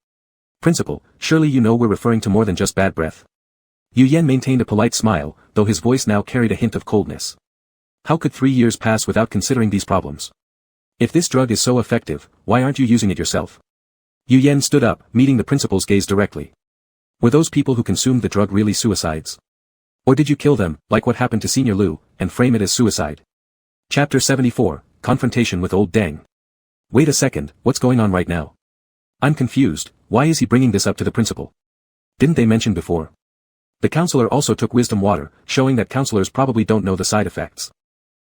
Principal, surely you know we're referring to more than just bad breath. Yu Yan maintained a polite smile, though his voice now carried a hint of coldness. How could 3 years pass without considering these problems? If this drug is so effective, why aren't you using it yourself? Yu Yan stood up, meeting the principal's gaze directly. Were those people who consumed the drug really suicides? Or did you kill them, like what happened to Senior Liu, and frame it as suicide? Chapter 74, Confrontation with Old Deng. Wait a second, what's going on right now? I'm confused, why is he bringing this up to the principal? Didn't they mention before? The counselor also took wisdom water, showing that counselors probably don't know the side effects.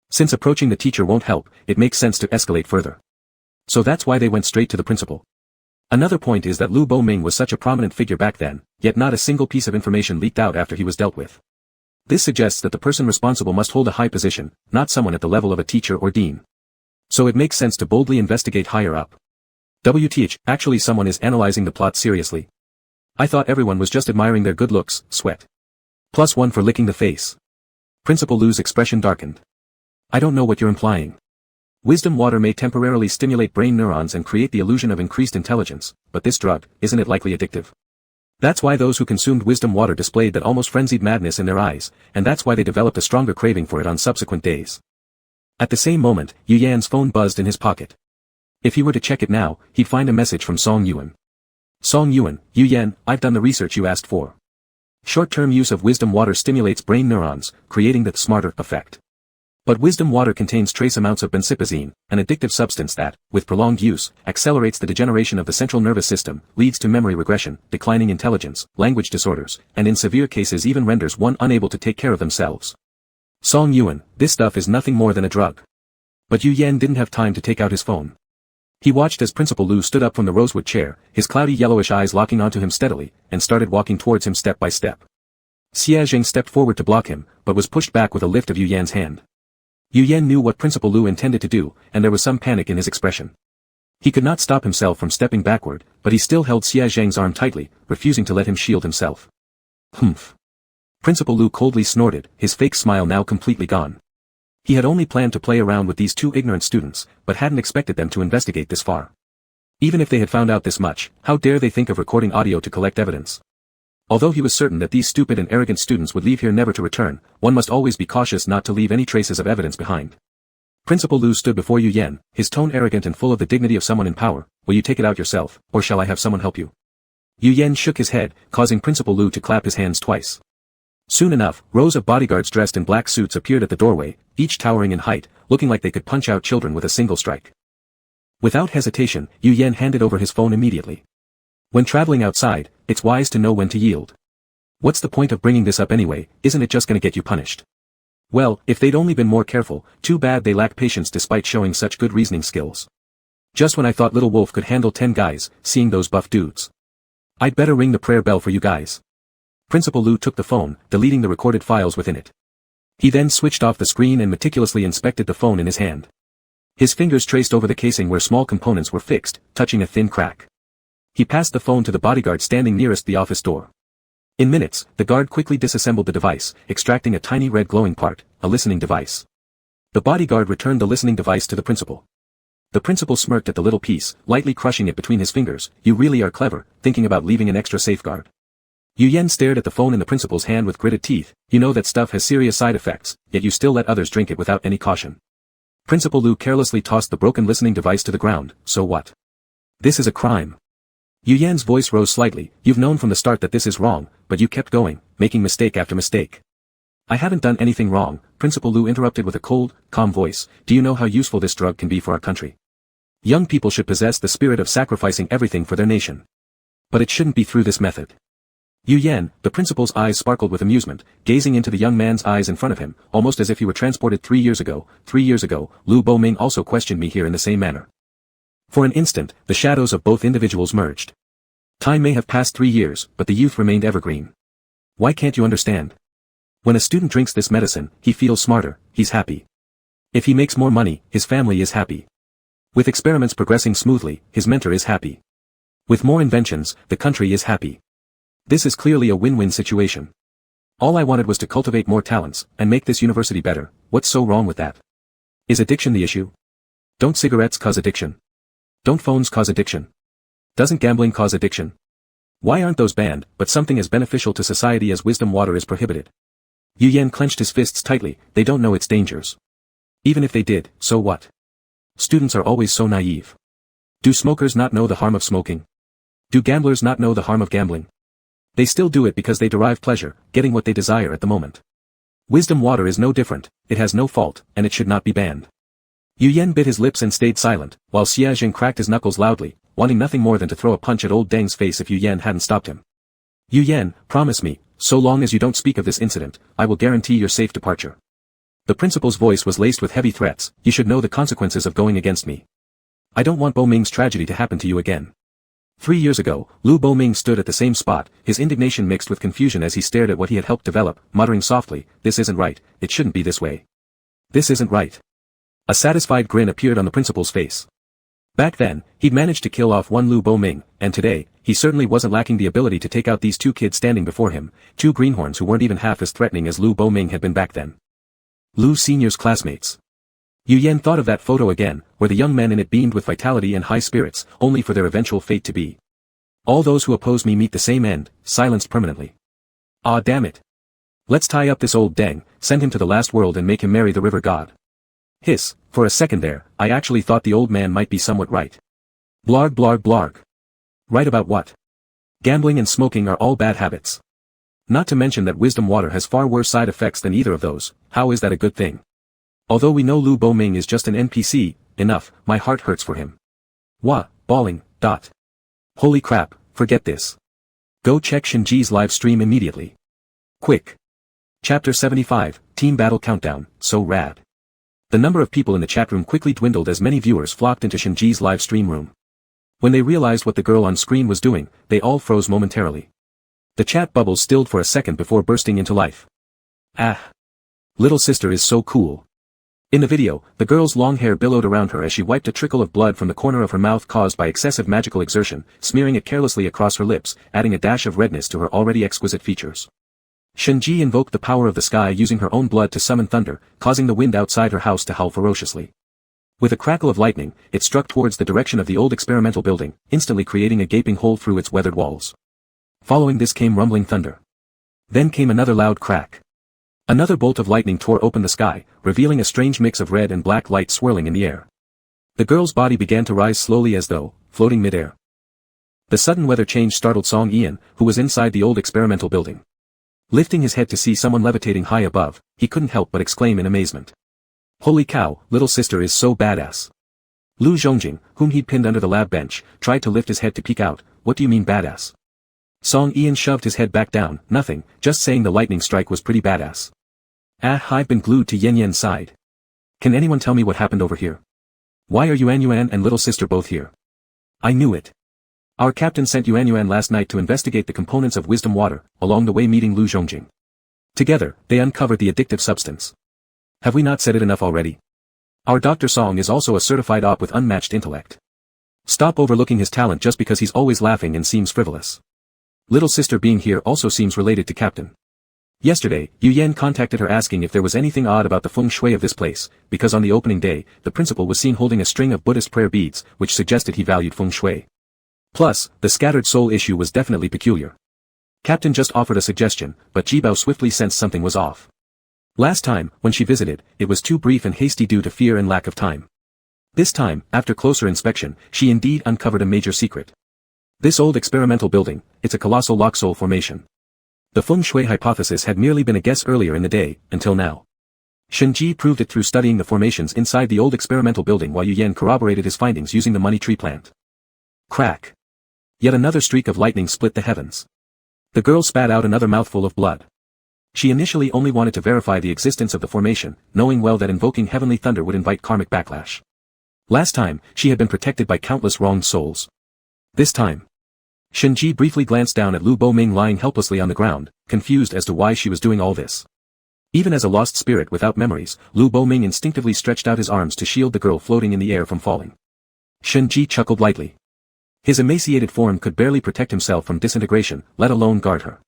Since approaching the teacher won't help, it makes sense to escalate further. So that's why they went straight to the principal. Another point is that Liu Boming was such a prominent figure back then, yet not a single piece of information leaked out after he was dealt with. This suggests that the person responsible must hold a high position, not someone at the level of a teacher or dean. So it makes sense to boldly investigate higher up. WTH, actually someone is analyzing the plot seriously. I thought everyone was just admiring their good looks, sweat. +1 for licking the face. Principal Liu's expression darkened. I don't know what you're implying. Wisdom water may temporarily stimulate brain neurons and create the illusion of increased intelligence, but this drug, isn't it likely addictive? That's why those who consumed wisdom water displayed that almost frenzied madness in their eyes, and that's why they developed a stronger craving for it on subsequent days. At the same moment, Yu Yan's phone buzzed in his pocket. If he were to check it now, he'd find a message from Song Yuan. Song Yuan, Yu Yan, I've done the research you asked for. Short-term use of wisdom water stimulates brain neurons, creating the smarter effect. But wisdom water contains trace amounts of benzpirene, an addictive substance that, with prolonged use, accelerates the degeneration of the central nervous system, leads to memory regression, declining intelligence, language disorders, and in severe cases even renders one unable to take care of themselves. Song Yuan, this stuff is nothing more than a drug. But Yu Yan didn't have time to take out his phone. He watched as Principal Liu stood up from the rosewood chair, his cloudy yellowish eyes locking onto him steadily, and started walking towards him step by step. Xia Zheng stepped forward to block him, but was pushed back with a lift of Yu Yan's hand. Yu Yan knew what Principal Liu intended to do, and there was some panic in his expression. He could not stop himself from stepping backward, but he still held Xia Zheng's arm tightly, refusing to let him shield himself. Humph. Principal Lu coldly snorted, his fake smile now completely gone. He had only planned to play around with these two ignorant students, but hadn't expected them to investigate this far. Even if they had found out this much, how dare they think of recording audio to collect evidence? Although he was certain that these stupid and arrogant students would leave here never to return, one must always be cautious not to leave any traces of evidence behind. Principal Lu stood before Yu Yan, his tone arrogant and full of the dignity of someone in power. Will you take it out yourself, or shall I have someone help you? Yu Yan shook his head, causing Principal Lu to clap his hands twice. Soon enough, rows of bodyguards dressed in black suits appeared at the doorway, each towering in height, looking like they could punch out children with a single strike. Without hesitation, Yu Yan handed over his phone immediately. When traveling outside, it's wise to know when to yield. What's the point of bringing this up anyway, isn't it just gonna get you punished? Well, if they'd only been more careful, too bad they lack patience despite showing such good reasoning skills. Just when I thought Little Wolf could handle 10 guys, seeing those buff dudes. I'd better ring the prayer bell for you guys. Principal Lu took the phone, deleting the recorded files within it. He then switched off the screen and meticulously inspected the phone in his hand. His fingers traced over the casing where small components were fixed, touching a thin crack. He passed the phone to the bodyguard standing nearest the office door. In minutes, the guard quickly disassembled the device, extracting a tiny red glowing part, a listening device. The bodyguard returned the listening device to the principal. The principal smirked at the little piece, lightly crushing it between his fingers. You really are clever, thinking about leaving an extra safeguard. Yu Yan stared at the phone in the principal's hand with gritted teeth. You know that stuff has serious side effects, yet you still let others drink it without any caution. Principal Lu carelessly tossed the broken listening device to the ground. So what? This is a crime. Yu Yan's voice rose slightly. You've known from the start that this is wrong, but you kept going, making mistake after mistake. I haven't done anything wrong, Principal Lu interrupted with a cold, calm voice. Do you know how useful this drug can be for our country? Young people should possess the spirit of sacrificing everything for their nation. But it shouldn't be through this method. Yu Yan, the principal's eyes sparkled with amusement, gazing into the young man's eyes in front of him, almost as if he were transported 3 years ago. 3 years ago, Lu Boming also questioned me here in the same manner. For an instant, the shadows of both individuals merged. Time may have passed 3 years, but the youth remained evergreen. Why can't you understand? When a student drinks this medicine, he feels smarter, he's happy. If he makes more money, his family is happy. With experiments progressing smoothly, his mentor is happy. With more inventions, the country is happy. This is clearly a win-win situation. All I wanted was to cultivate more talents, and make this university better. What's so wrong with that? Is addiction the issue? Don't cigarettes cause addiction? Don't phones cause addiction? Doesn't gambling cause addiction? Why aren't those banned, but something as beneficial to society as wisdom water is prohibited? Yu Yan clenched his fists tightly. They don't know its dangers. Even if they did, so what? Students are always so naive. Do smokers not know the harm of smoking? Do gamblers not know the harm of gambling? They still do it because they derive pleasure, getting what they desire at the moment. Wisdom water is no different, it has no fault, and it should not be banned. Yu Yan bit his lips and stayed silent, while Xia Zheng cracked his knuckles loudly, wanting nothing more than to throw a punch at old Deng's face if Yu Yan hadn't stopped him. Yu Yan, promise me, so long as you don't speak of this incident, I will guarantee your safe departure. The principal's voice was laced with heavy threats. You should know the consequences of going against me. I don't want Bo Ming's tragedy to happen to you again. 3 years ago, Lu Boming stood at the same spot, his indignation mixed with confusion as he stared at what he had helped develop, muttering softly, this isn't right, it shouldn't be this way. This isn't right. A satisfied grin appeared on the principal's face. Back then, he'd managed to kill off one Lu Boming, and today, he certainly wasn't lacking the ability to take out these two kids standing before him, two greenhorns who weren't even half as threatening as Lu Boming had been back then. Lu Senior's classmates. Yu Yan thought of that photo again, where the young men in it beamed with vitality and high spirits, only for their eventual fate to be. All those who oppose me meet the same end, silenced permanently. Ah damn it. Let's tie up this old Deng, send him to the last world and make him marry the river god. Hiss, for a second there, I actually thought the old man might be somewhat right. Blarg blarg blarg. Right about what? Gambling and smoking are all bad habits. Not to mention that wisdom water has far worse side effects than either of those. How is that a good thing? Although we know Lu Boming is just an NPC, enough, my heart hurts for him. Wah, bawling, dot. Holy crap, forget this. Go check Shinji's live stream immediately. Quick. Chapter 75, Team Battle Countdown, so rad. The number of people in the chat room quickly dwindled as many viewers flocked into Shinji's live stream room. When they realized what the girl on screen was doing, they all froze momentarily. The chat bubbles stilled for a second before bursting into life. Ah. Little sister is so cool. In the video, the girl's long hair billowed around her as she wiped a trickle of blood from the corner of her mouth caused by excessive magical exertion, smearing it carelessly across her lips, adding a dash of redness to her already exquisite features. Shenji invoked the power of the sky using her own blood to summon thunder, causing the wind outside her house to howl ferociously. With a crackle of lightning, it struck towards the direction of the old experimental building, instantly creating a gaping hole through its weathered walls. Following this came rumbling thunder. Then came another loud crack. Another bolt of lightning tore open the sky, revealing a strange mix of red and black light swirling in the air. The girl's body began to rise slowly as though, floating mid-air. The sudden weather change startled Long Aotian, who was inside the old experimental building. Lifting his head to see someone levitating high above, he couldn't help but exclaim in amazement. Holy cow, little sister is so badass. Lu Zhongjing, whom he'd pinned under the lab bench, tried to lift his head to peek out. What do you mean badass? Long Aotian shoved his head back down. Nothing, just saying the lightning strike was pretty badass. I've been glued to Yan's side. Can anyone tell me what happened over here? Why are Yuan and little sister both here? I knew it. Our captain sent Yuan last night to investigate the components of wisdom water, along the way meeting Lu Zhongjing. Together, they uncovered the addictive substance. Have we not said it enough already? Our Dr. Song is also a certified op with unmatched intellect. Stop overlooking his talent just because he's always laughing and seems frivolous. Little sister being here also seems related to Captain. Yesterday, Yuan contacted her asking if there was anything odd about the feng shui of this place, because on the opening day, the principal was seen holding a string of Buddhist prayer beads, which suggested he valued feng shui. Plus, the scattered soul issue was definitely peculiar. Captain just offered a suggestion, but Jibao swiftly sensed something was off. Last time, when she visited, it was too brief and hasty due to fear and lack of time. This time, after closer inspection, she indeed uncovered a major secret. This old experimental building, it's a colossal locksoul formation. The feng shui hypothesis had merely been a guess earlier in the day, until now. Shenji proved it through studying the formations inside the old experimental building while Yuan corroborated his findings using the money tree plant. Crack. Yet another streak of lightning split the heavens. The girl spat out another mouthful of blood. She initially only wanted to verify the existence of the formation, knowing well that invoking heavenly thunder would invite karmic backlash. Last time, she had been protected by countless wronged souls. This time. Shenji briefly glanced down at Lu Boming lying helplessly on the ground, confused as to why she was doing all this. Even as a lost spirit without memories, Lu Boming instinctively stretched out his arms to shield the girl floating in the air from falling. Shenji chuckled lightly. His emaciated form could barely protect himself from disintegration, let alone guard her.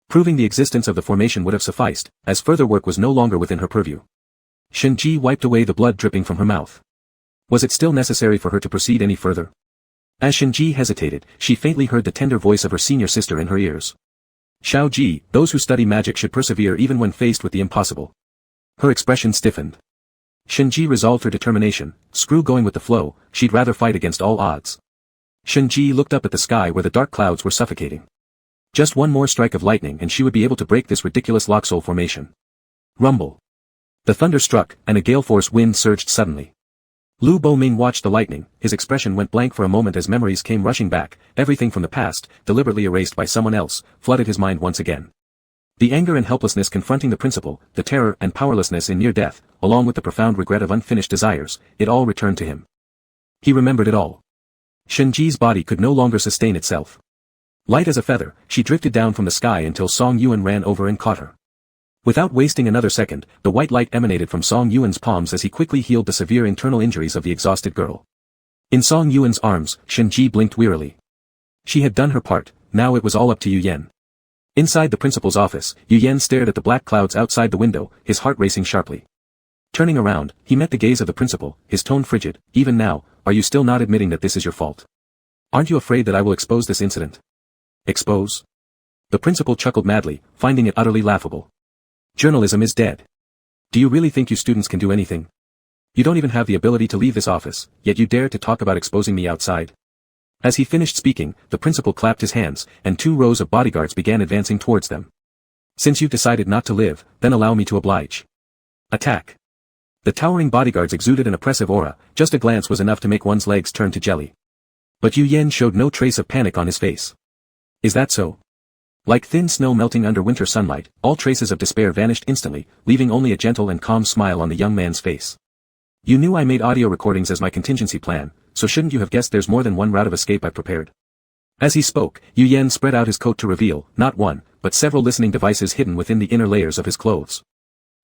Proving the existence of the formation would have sufficed, as further work was no longer within her purview. Shenji wiped away the blood dripping from her mouth. Was it still necessary for her to proceed any further? As Shenji hesitated, she faintly heard the tender voice of her senior sister in her ears. Xiao Ji, those who study magic should persevere even when faced with the impossible. Her expression stiffened. Shenji resolved her determination, screw going with the flow, she'd rather fight against all odds. Shenji looked up at the sky where the dark clouds were suffocating. Just one more strike of lightning and she would be able to break this ridiculous locksoul formation. Rumble. The thunder struck, and a gale-force wind surged suddenly. Lu Boming watched the lightning, his expression went blank for a moment as memories came rushing back, everything from the past, deliberately erased by someone else, flooded his mind once again. The anger and helplessness confronting the principal, the terror and powerlessness in near death, along with the profound regret of unfinished desires, it all returned to him. He remembered it all. Shenji's body could no longer sustain itself. Light as a feather, she drifted down from the sky until Song Yuan ran over and caught her. Without wasting another second, the white light emanated from Song Yuan's palms as he quickly healed the severe internal injuries of the exhausted girl. In Song Yuan's arms, Shenji blinked wearily. She had done her part, now it was all up to Yuan. Inside the principal's office, Yuan stared at the black clouds outside the window, his heart racing sharply. Turning around, he met the gaze of the principal, his tone frigid. Even now, are you still not admitting that this is your fault? Aren't you afraid that I will expose this incident? Expose? The principal chuckled madly, finding it utterly laughable. Journalism is dead. Do you really think you students can do anything? You don't even have the ability to leave this office, yet you dare to talk about exposing me outside. As he finished speaking, the principal clapped his hands, and 2 rows of bodyguards began advancing towards them. Since you've decided not to live, then allow me to oblige. Attack. The towering bodyguards exuded an oppressive aura, just a glance was enough to make one's legs turn to jelly. But Yuan showed no trace of panic on his face. Is that so? Like thin snow melting under winter sunlight, all traces of despair vanished instantly, leaving only a gentle and calm smile on the young man's face. You knew I made audio recordings as my contingency plan, so shouldn't you have guessed there's more than one route of escape I've prepared? As he spoke, Yuan spread out his coat to reveal, not one, but several listening devices hidden within the inner layers of his clothes.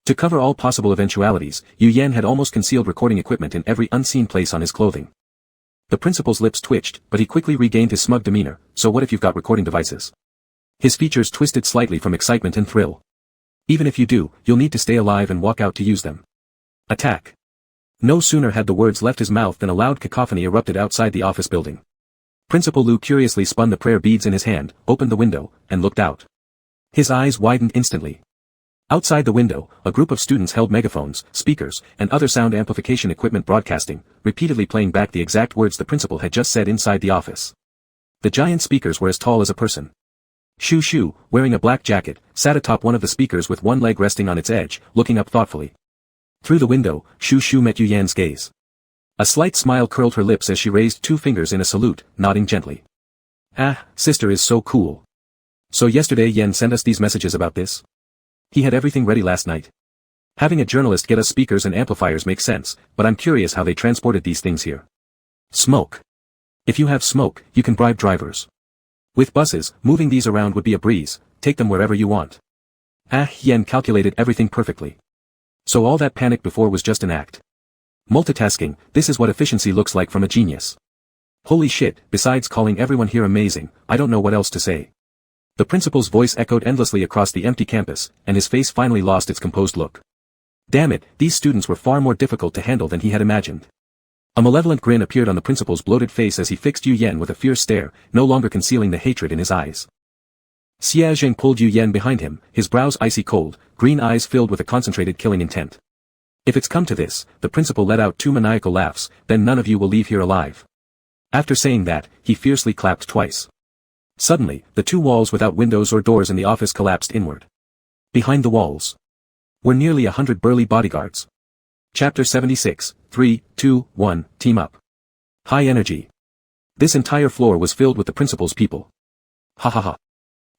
To cover all possible eventualities, Yu Yan had almost concealed recording equipment in every unseen place on his clothing. The principal's lips twitched, but he quickly regained his smug demeanor. So what if you've got recording devices? His features twisted slightly from excitement and thrill. Even if you do, you'll need to stay alive and walk out to use them. Attack. No sooner had the words left his mouth than a loud cacophony erupted outside the office building. Principal Liu curiously spun the prayer beads in his hand, opened the window, and looked out. His eyes widened instantly. Outside the window, a group of students held megaphones, speakers, and other sound amplification equipment broadcasting, repeatedly playing back the exact words the principal had just said inside the office. The giant speakers were as tall as a person. Shu Shu, wearing a black jacket, sat atop one of the speakers with one leg resting on its edge, looking up thoughtfully. Through the window, Shu Shu met Yu Yan's gaze. A slight smile curled her lips as she raised two fingers in a salute, nodding gently. Ah, sister is so cool. So yesterday Yan sent us these messages about this? He had everything ready last night. Having a journalist get us speakers and amplifiers makes sense, but I'm curious how they transported these things here. Smoke. If you have smoke, you can bribe drivers. With buses, moving these around would be a breeze, take them wherever you want. Ah, Yan calculated everything perfectly. So all that panic before was just an act. Multitasking, this is what efficiency looks like from a genius. Holy shit, besides calling everyone here amazing, I don't know what else to say. The principal's voice echoed endlessly across the empty campus, and his face finally lost its composed look. Damn it, these students were far more difficult to handle than he had imagined. A malevolent grin appeared on the principal's bloated face as he fixed Yu Yan with a fierce stare, no longer concealing the hatred in his eyes. Xia Zheng pulled Yu Yan behind him, his brows icy cold, green eyes filled with a concentrated killing intent. If it's come to this, the principal let out two maniacal laughs, then none of you will leave here alive. After saying that, he fiercely clapped twice. Suddenly, the two walls without windows or doors in the office collapsed inward. Behind the walls were nearly 100 burly bodyguards. Chapter 76, 3, 2, 1, Team Up. High energy. This entire floor was filled with the principal's people. Ha ha ha.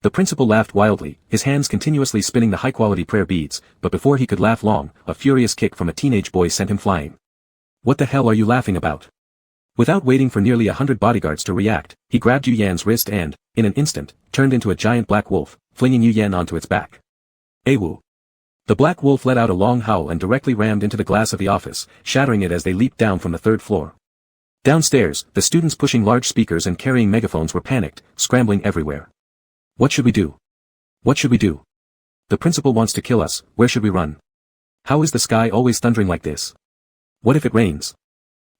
The principal laughed wildly, his hands continuously spinning the high-quality prayer beads, but before he could laugh long, a furious kick from a teenage boy sent him flying. What the hell are you laughing about? Without waiting for nearly 100 bodyguards to react, he grabbed Yu Yan's wrist and, in an instant, turned into a giant black wolf, flinging Yu Yan onto its back. Awu. The black wolf let out a long howl and directly rammed into the glass of the office, shattering it as they leaped down from the third floor. Downstairs, the students pushing large speakers and carrying megaphones were panicked, scrambling everywhere. What should we do? What should we do? The principal wants to kill us, where should we run? How is the sky always thundering like this? What if it rains?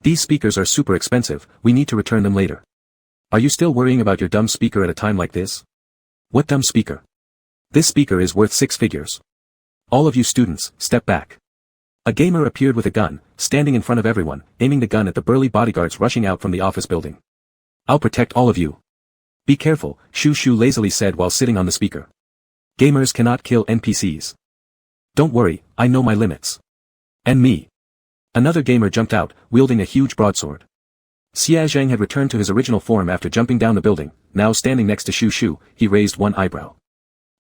These speakers are super expensive, we need to return them later. Are you still worrying about your dumb speaker at a time like this? What dumb speaker? This speaker is worth 6 figures. All of you students, step back. A gamer appeared with a gun, standing in front of everyone, aiming the gun at the burly bodyguards rushing out from the office building. I'll protect all of you. Be careful, Shu Shu lazily said while sitting on the speaker. Gamers cannot kill NPCs. Don't worry, I know my limits. And me. Another gamer jumped out, wielding a huge broadsword. Xia Zheng had returned to his original form after jumping down the building, now standing next to Shu Shu, he raised one eyebrow.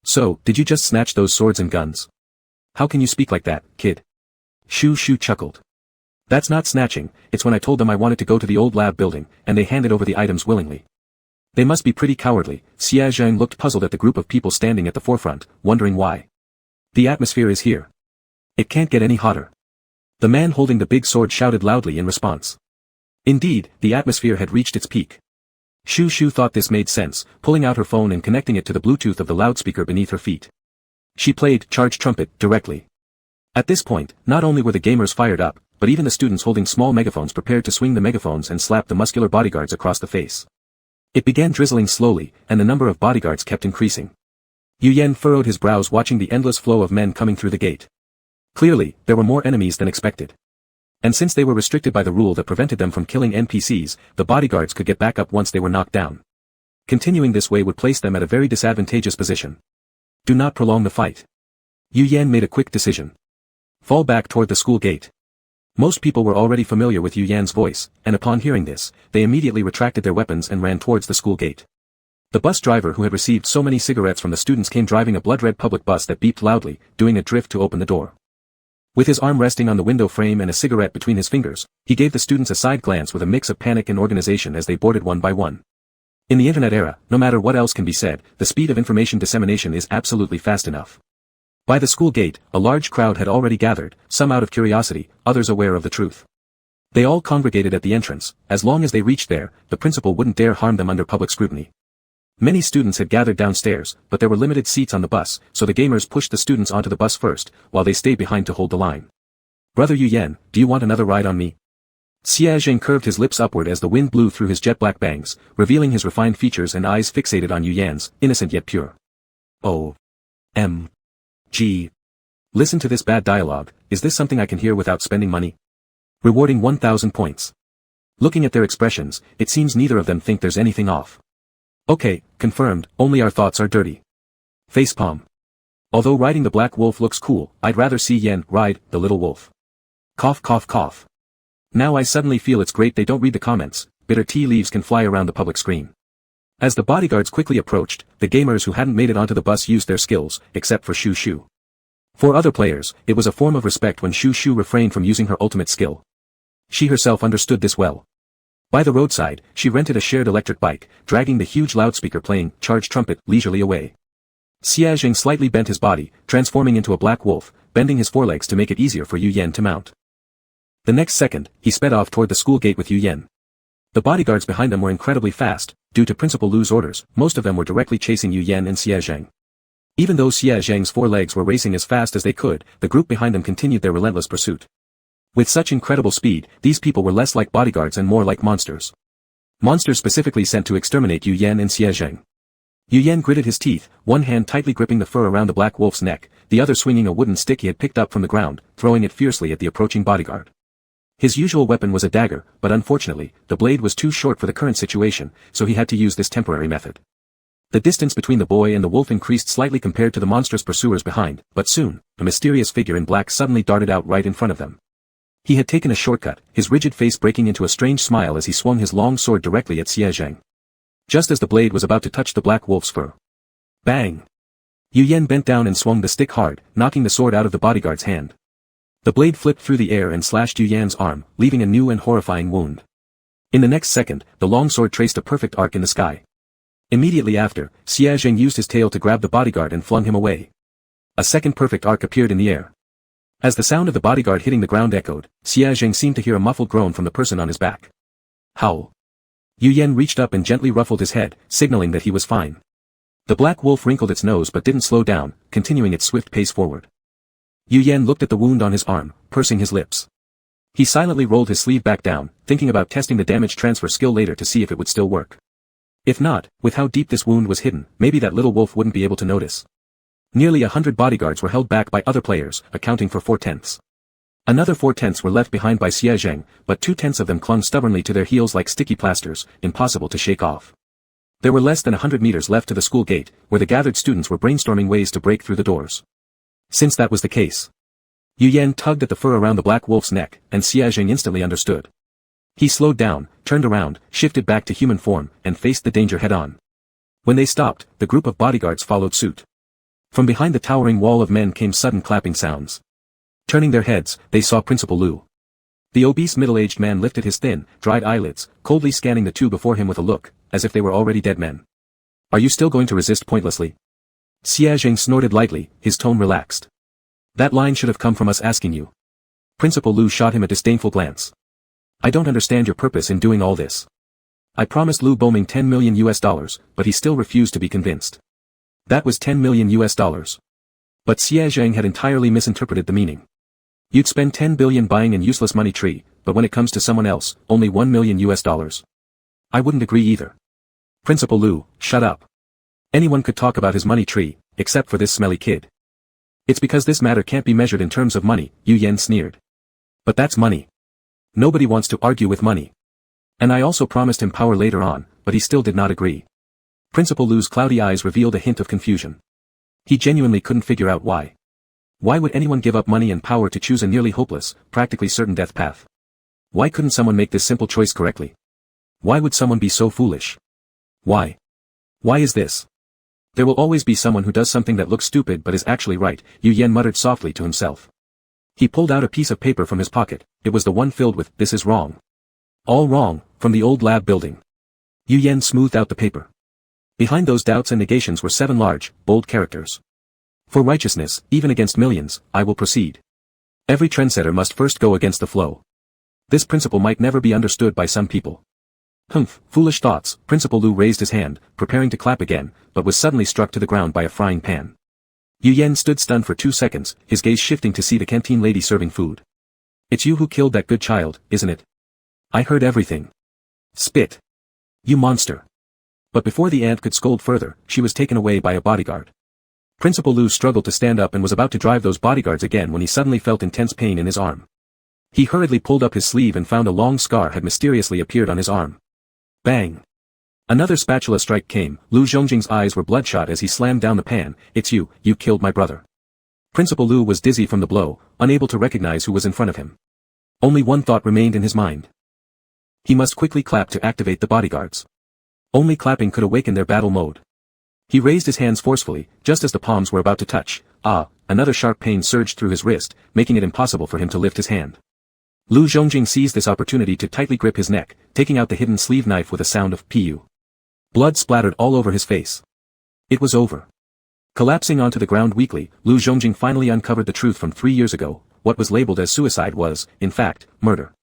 So, did you just snatch those swords and guns? How can you speak like that, kid? Shu Shu chuckled. That's not snatching, it's when I told them I wanted to go to the old lab building, and they handed over the items willingly. They must be pretty cowardly. Xia Zheng looked puzzled at the group of people standing at the forefront, wondering why. The atmosphere is here. It can't get any hotter. The man holding the big sword shouted loudly in response. Indeed, the atmosphere had reached its peak. Shu Shu thought this made sense, pulling out her phone and connecting it to the Bluetooth of the loudspeaker beneath her feet. She played Charge Trumpet directly. At this point, not only were the gamers fired up, but even the students holding small megaphones prepared to swing the megaphones and slap the muscular bodyguards across the face. It began drizzling slowly, and the number of bodyguards kept increasing. Yu Yan furrowed his brows watching the endless flow of men coming through the gate. Clearly, there were more enemies than expected. And since they were restricted by the rule that prevented them from killing NPCs, the bodyguards could get back up once they were knocked down. Continuing this way would place them at a very disadvantageous position. Do not prolong the fight. Yu Yan made a quick decision. Fall back toward the school gate. Most people were already familiar with Yu Yan's voice, and upon hearing this, they immediately retracted their weapons and ran towards the school gate. The bus driver who had received so many cigarettes from the students came driving a blood-red public bus that beeped loudly, doing a drift to open the door. With his arm resting on the window frame and a cigarette between his fingers, he gave the students a side glance with a mix of panic and organization as they boarded one by one. In the internet era, no matter what else can be said, the speed of information dissemination is absolutely fast enough. By the school gate, a large crowd had already gathered, some out of curiosity, others aware of the truth. They all congregated at the entrance. As long as they reached there, the principal wouldn't dare harm them under public scrutiny. Many students had gathered downstairs, but there were limited seats on the bus, so the gamers pushed the students onto the bus first, while they stayed behind to hold the line. "Brother Yu Yan, do you want another ride on me?" Xia Zheng curved his lips upward as the wind blew through his jet-black bangs, revealing his refined features and eyes fixated on Yu Yan's, innocent yet pure. O.M.G. Listen to this bad dialogue. Is this something I can hear without spending money? Rewarding 1,000 points. Looking at their expressions, it seems neither of them think there's anything off. Okay, confirmed, only our thoughts are dirty. Facepalm. Although riding the black wolf looks cool, I'd rather see Yen ride the little wolf. Cough cough cough. Now I suddenly feel it's great they don't read the comments. Bitter tea leaves can fly around the public screen. As the bodyguards quickly approached, the gamers who hadn't made it onto the bus used their skills, except for Shu Shu. For other players, it was a form of respect when Shu Shu refrained from using her ultimate skill. She herself understood this well. By the roadside, she rented a shared electric bike, dragging the huge loudspeaker playing Charge Trumpet leisurely away. Xia Zheng slightly bent his body, transforming into a black wolf, bending his forelegs to make it easier for Yu Yan to mount. The next second, he sped off toward the school gate with Yu Yan. The bodyguards behind them were incredibly fast. Due to Principal Lu's orders, most of them were directly chasing Yu Yan and Xia Zheng. Even though Xia Zheng's forelegs were racing as fast as they could, the group behind them continued their relentless pursuit. With such incredible speed, these people were less like bodyguards and more like monsters. Monsters specifically sent to exterminate Yu Yan and Xia Zheng. Yu Yan gritted his teeth, one hand tightly gripping the fur around the black wolf's neck, the other swinging a wooden stick he had picked up from the ground, throwing it fiercely at the approaching bodyguard. His usual weapon was a dagger, but unfortunately, the blade was too short for the current situation, so he had to use this temporary method. The distance between the boy and the wolf increased slightly compared to the monstrous pursuers behind, but soon, a mysterious figure in black suddenly darted out right in front of them. He had taken a shortcut, his rigid face breaking into a strange smile as he swung his long sword directly at Xia Zheng. Just as the blade was about to touch the black wolf's fur. Bang! Yu Yan bent down and swung the stick hard, knocking the sword out of the bodyguard's hand. The blade flipped through the air and slashed Yu Yan's arm, leaving a new and horrifying wound. In the next second, the long sword traced a perfect arc in the sky. Immediately after, Xia Zheng used his tail to grab the bodyguard and flung him away. A second perfect arc appeared in the air. As the sound of the bodyguard hitting the ground echoed, Xia Zheng seemed to hear a muffled groan from the person on his back. Howl. Yu Yan reached up and gently ruffled his head, signaling that he was fine. The black wolf wrinkled its nose but didn't slow down, continuing its swift pace forward. Yu Yan looked at the wound on his arm, pursing his lips. He silently rolled his sleeve back down, thinking about testing the damage transfer skill later to see if it would still work. If not, with how deep this wound was hidden, maybe that little wolf wouldn't be able to notice. Nearly 100 bodyguards were held back by other players, accounting for 4/10. Another 4/10 were left behind by Xia Zheng, but 2/10 of them clung stubbornly to their heels like sticky plasters, impossible to shake off. There were less than 100 meters left to the school gate, where the gathered students were brainstorming ways to break through the doors. Since that was the case, Yu Yan tugged at the fur around the black wolf's neck, and Xia Zheng instantly understood. He slowed down, turned around, shifted back to human form, and faced the danger head-on. When they stopped, the group of bodyguards followed suit. From behind the towering wall of men came sudden clapping sounds. Turning their heads, they saw Principal Lu. The obese middle-aged man lifted his thin, dried eyelids, coldly scanning the two before him with a look, as if they were already dead men. Are you still going to resist pointlessly? Xia Zheng snorted lightly, his tone relaxed. That line should have come from us asking you. Principal Lu shot him a disdainful glance. I don't understand your purpose in doing all this. I promised Lu Boming $10 million, but he still refused to be convinced. That was $10 million. But Xia Zheng had entirely misinterpreted the meaning. You'd spend 10 billion buying an useless money tree, but when it comes to someone else, only $1 million. I wouldn't agree either. Principal Lu, shut up. Anyone could talk about his money tree, except for this smelly kid. It's because this matter can't be measured in terms of money, Yu Yan sneered. But that's money. Nobody wants to argue with money. And I also promised him power later on, but he still did not agree. Principal Lu's cloudy eyes revealed a hint of confusion. He genuinely couldn't figure out why. Why would anyone give up money and power to choose a nearly hopeless, practically certain death path? Why couldn't someone make this simple choice correctly? Why would someone be so foolish? Why? Why is this? There will always be someone who does something that looks stupid but is actually right, Yu Yan muttered softly to himself. He pulled out a piece of paper from his pocket. It was the one filled with, "This is wrong. All wrong," from the old lab building. Yu Yan smoothed out the paper. Behind those doubts and negations were 7 large, bold characters. For righteousness, even against millions, I will proceed. Every trendsetter must first go against the flow. This principle might never be understood by some people. Humph, foolish thoughts. Principal Lu raised his hand, preparing to clap again, but was suddenly struck to the ground by a frying pan. Yu Yan stood stunned for 2 seconds, his gaze shifting to see the canteen lady serving food. It's you who killed that good child, isn't it? I heard everything. Spit. You monster. But before the aunt could scold further, she was taken away by a bodyguard. Principal Lu struggled to stand up and was about to drive those bodyguards again when he suddenly felt intense pain in his arm. He hurriedly pulled up his sleeve and found a long scar had mysteriously appeared on his arm. Bang! Another spatula strike came. Lu Zhongjing's eyes were bloodshot as he slammed down the pan. It's you killed my brother. Principal Lu was dizzy from the blow, unable to recognize who was in front of him. Only one thought remained in his mind. He must quickly clap to activate the bodyguards. Only clapping could awaken their battle mode. He raised his hands forcefully, just as the palms were about to touch. Another sharp pain surged through his wrist, making it impossible for him to lift his hand. Lu Zhongjing seized this opportunity to tightly grip his neck, taking out the hidden sleeve knife with a sound of pu. Blood splattered all over his face. It was over. Collapsing onto the ground weakly, Lu Zhongjing finally uncovered the truth from 3 years ago. What was labeled as suicide was, in fact, murder.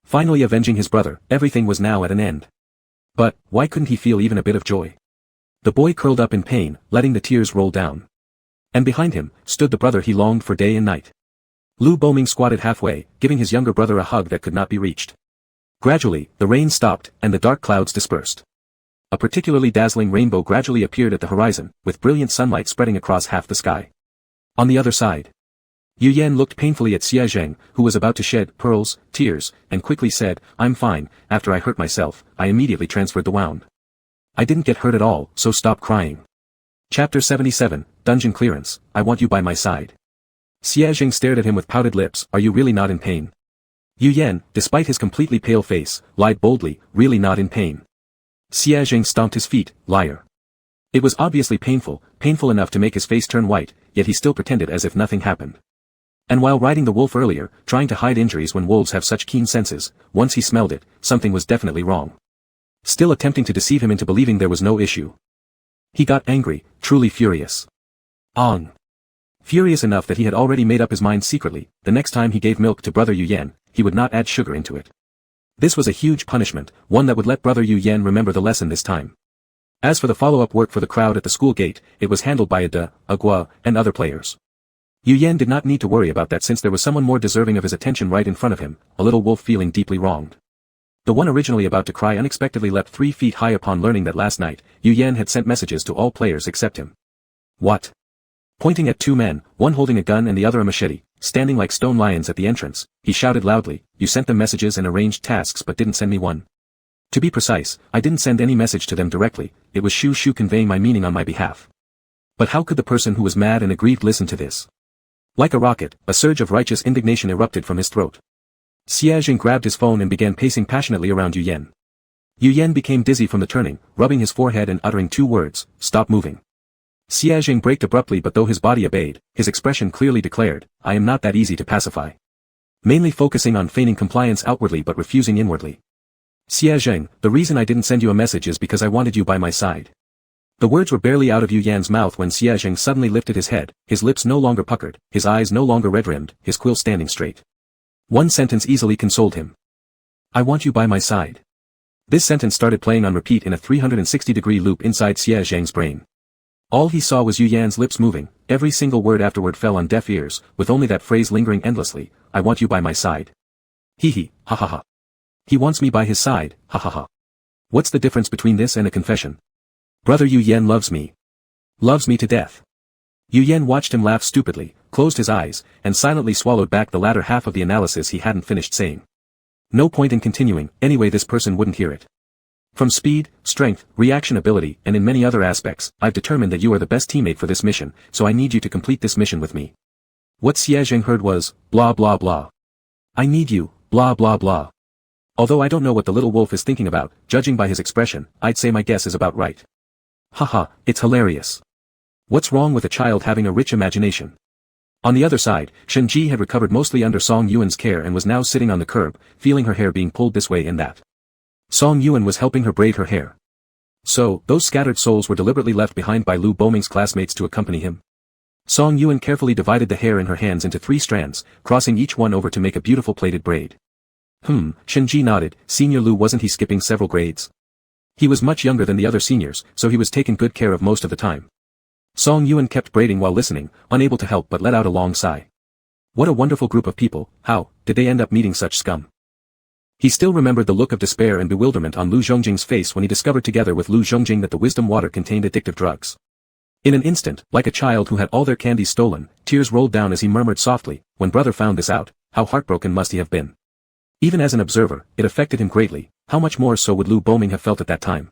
Finally avenging his brother, everything was now at an end. But, why couldn't he feel even a bit of joy? The boy curled up in pain, letting the tears roll down. And behind him, stood the brother he longed for day and night. Lu Boming squatted halfway, giving his younger brother a hug that could not be reached. Gradually, the rain stopped, and the dark clouds dispersed. A particularly dazzling rainbow gradually appeared at the horizon, with brilliant sunlight spreading across half the sky. On the other side, Yu Yan looked painfully at Xie Zheng, who was about to shed tears, and quickly said, I'm fine. After I hurt myself, I immediately transferred the wound. I didn't get hurt at all, so stop crying. Chapter 77, Dungeon Clearance. I want you by my side. Xie Zheng stared at him with pouted lips. Are you really not in pain? Yu Yan, despite his completely pale face, lied boldly, really not in pain. Xie Zheng stomped his feet. Liar. It was obviously painful enough to make his face turn white, yet he still pretended as if nothing happened. And while riding the wolf earlier, trying to hide injuries when wolves have such keen senses, once he smelled it, something was definitely wrong. Still attempting to deceive him into believing there was no issue. He got angry, truly furious. Furious enough that he had already made up his mind secretly, the next time he gave milk to brother Yu Yan, he would not add sugar into it. This was a huge punishment, one that would let brother Yu Yan remember the lesson this time. As for the follow-up work for the crowd at the school gate, it was handled by Agua, and other players. Yu Yan did not need to worry about that since there was someone more deserving of his attention right in front of him, a little wolf feeling deeply wronged. The one originally about to cry unexpectedly leapt 3 feet high upon learning that last night, Yu Yan had sent messages to all players except him. What? Pointing at 2 men, one holding a gun and the other a machete, standing like stone lions at the entrance, he shouted loudly, you sent them messages and arranged tasks but didn't send me one. To be precise, I didn't send any message to them directly, it was Shu Shu conveying my meaning on my behalf. But how could the person who was mad and aggrieved listen to this? Like a rocket, a surge of righteous indignation erupted from his throat. Xie Zheng grabbed his phone and began pacing passionately around Yu Yan. Yu Yan became dizzy from the turning, rubbing his forehead and uttering 2 words, stop moving. Xie Zheng braked abruptly but though his body obeyed, his expression clearly declared, I am not that easy to pacify. Mainly focusing on feigning compliance outwardly but refusing inwardly. Xie Zheng, the reason I didn't send you a message is because I wanted you by my side. The words were barely out of Yu Yan's mouth when Xie Zheng suddenly lifted his head, his lips no longer puckered, his eyes no longer red-rimmed, his quill standing straight. One sentence easily consoled him. I want you by my side. This sentence started playing on repeat in a 360-degree loop inside Xie Zheng's brain. All he saw was Yu Yan's lips moving, every single word afterward fell on deaf ears, with only that phrase lingering endlessly, I want you by my side. Hee, ha ha ha. He wants me by his side, ha ha ha. What's the difference between this and a confession? Brother Yu Yan loves me. Loves me to death. Yu Yan watched him laugh stupidly, closed his eyes, and silently swallowed back the latter half of the analysis he hadn't finished saying. No point in continuing, anyway this person wouldn't hear it. From speed, strength, reaction ability, and in many other aspects, I've determined that you are the best teammate for this mission, so I need you to complete this mission with me. What Xie Zheng heard was, blah blah blah. I need you, blah blah blah. Although I don't know what the little wolf is thinking about, judging by his expression, I'd say my guess is about right. Haha, it's hilarious. What's wrong with a child having a rich imagination? On the other side, Shen Ji had recovered mostly under Song Yuan's care and was now sitting on the curb, feeling her hair being pulled this way and that. Song Yuan was helping her braid her hair. So, those scattered souls were deliberately left behind by Lu Boming's classmates to accompany him. Song Yuan carefully divided the hair in her hands into 3 strands, crossing each one over to make a beautiful plaited braid. Shenji nodded. Senior Lu, wasn't he skipping several grades? He was much younger than the other seniors, so he was taken good care of most of the time. Song Yuan kept braiding while listening, unable to help but let out a long sigh. What a wonderful group of people. How did they end up meeting such scum? He still remembered the look of despair and bewilderment on Lu Zhongjing's face when he discovered together with Lu Zhongjing that the wisdom water contained addictive drugs. In an instant, like a child who had all their candies stolen, tears rolled down as he murmured softly, when brother found this out, how heartbroken must he have been. Even as an observer, it affected him greatly. How much more so would Lu Boming have felt at that time?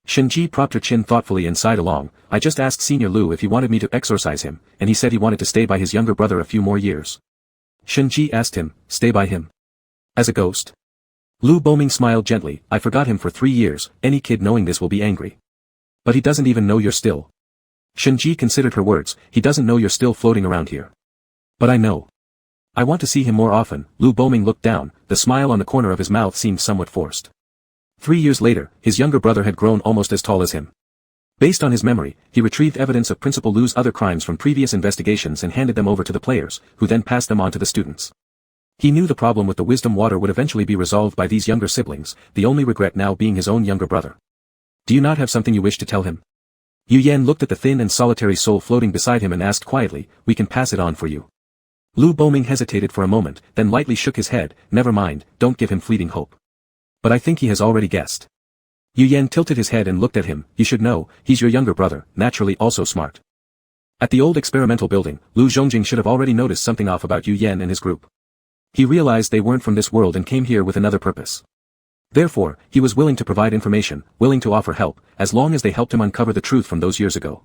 Shenji propped her chin thoughtfully and sighed along. I just asked Senior Lu if he wanted me to exorcise him, and he said he wanted to stay by his younger brother a few more years. Shenji asked him, stay by him? As a ghost? Lu Boming smiled gently. I forgot him for 3 years, any kid knowing this will be angry. But he doesn't even know you're still. Shenji considered her words. He doesn't know you're still floating around here. But I know. I want to see him more often. Lu Boming looked down, the smile on the corner of his mouth seemed somewhat forced. 3 years later, his younger brother had grown almost as tall as him. Based on his memory, he retrieved evidence of Principal Lu's other crimes from previous investigations and handed them over to the players, who then passed them on to the students. He knew the problem with the wisdom water would eventually be resolved by these younger siblings, the only regret now being his own younger brother. Do you not have something you wish to tell him? Yu Yan looked at the thin and solitary soul floating beside him and asked quietly, we can pass it on for you. Lu Boming hesitated for a moment, then lightly shook his head, never mind, don't give him fleeting hope. But I think he has already guessed. Yu Yan tilted his head and looked at him. You should know, he's your younger brother, naturally also smart. At the old experimental building, Lu Zhongjing should have already noticed something off about Yu Yan and his group. He realized they weren't from this world and came here with another purpose. Therefore, he was willing to provide information, willing to offer help, as long as they helped him uncover the truth from those years ago.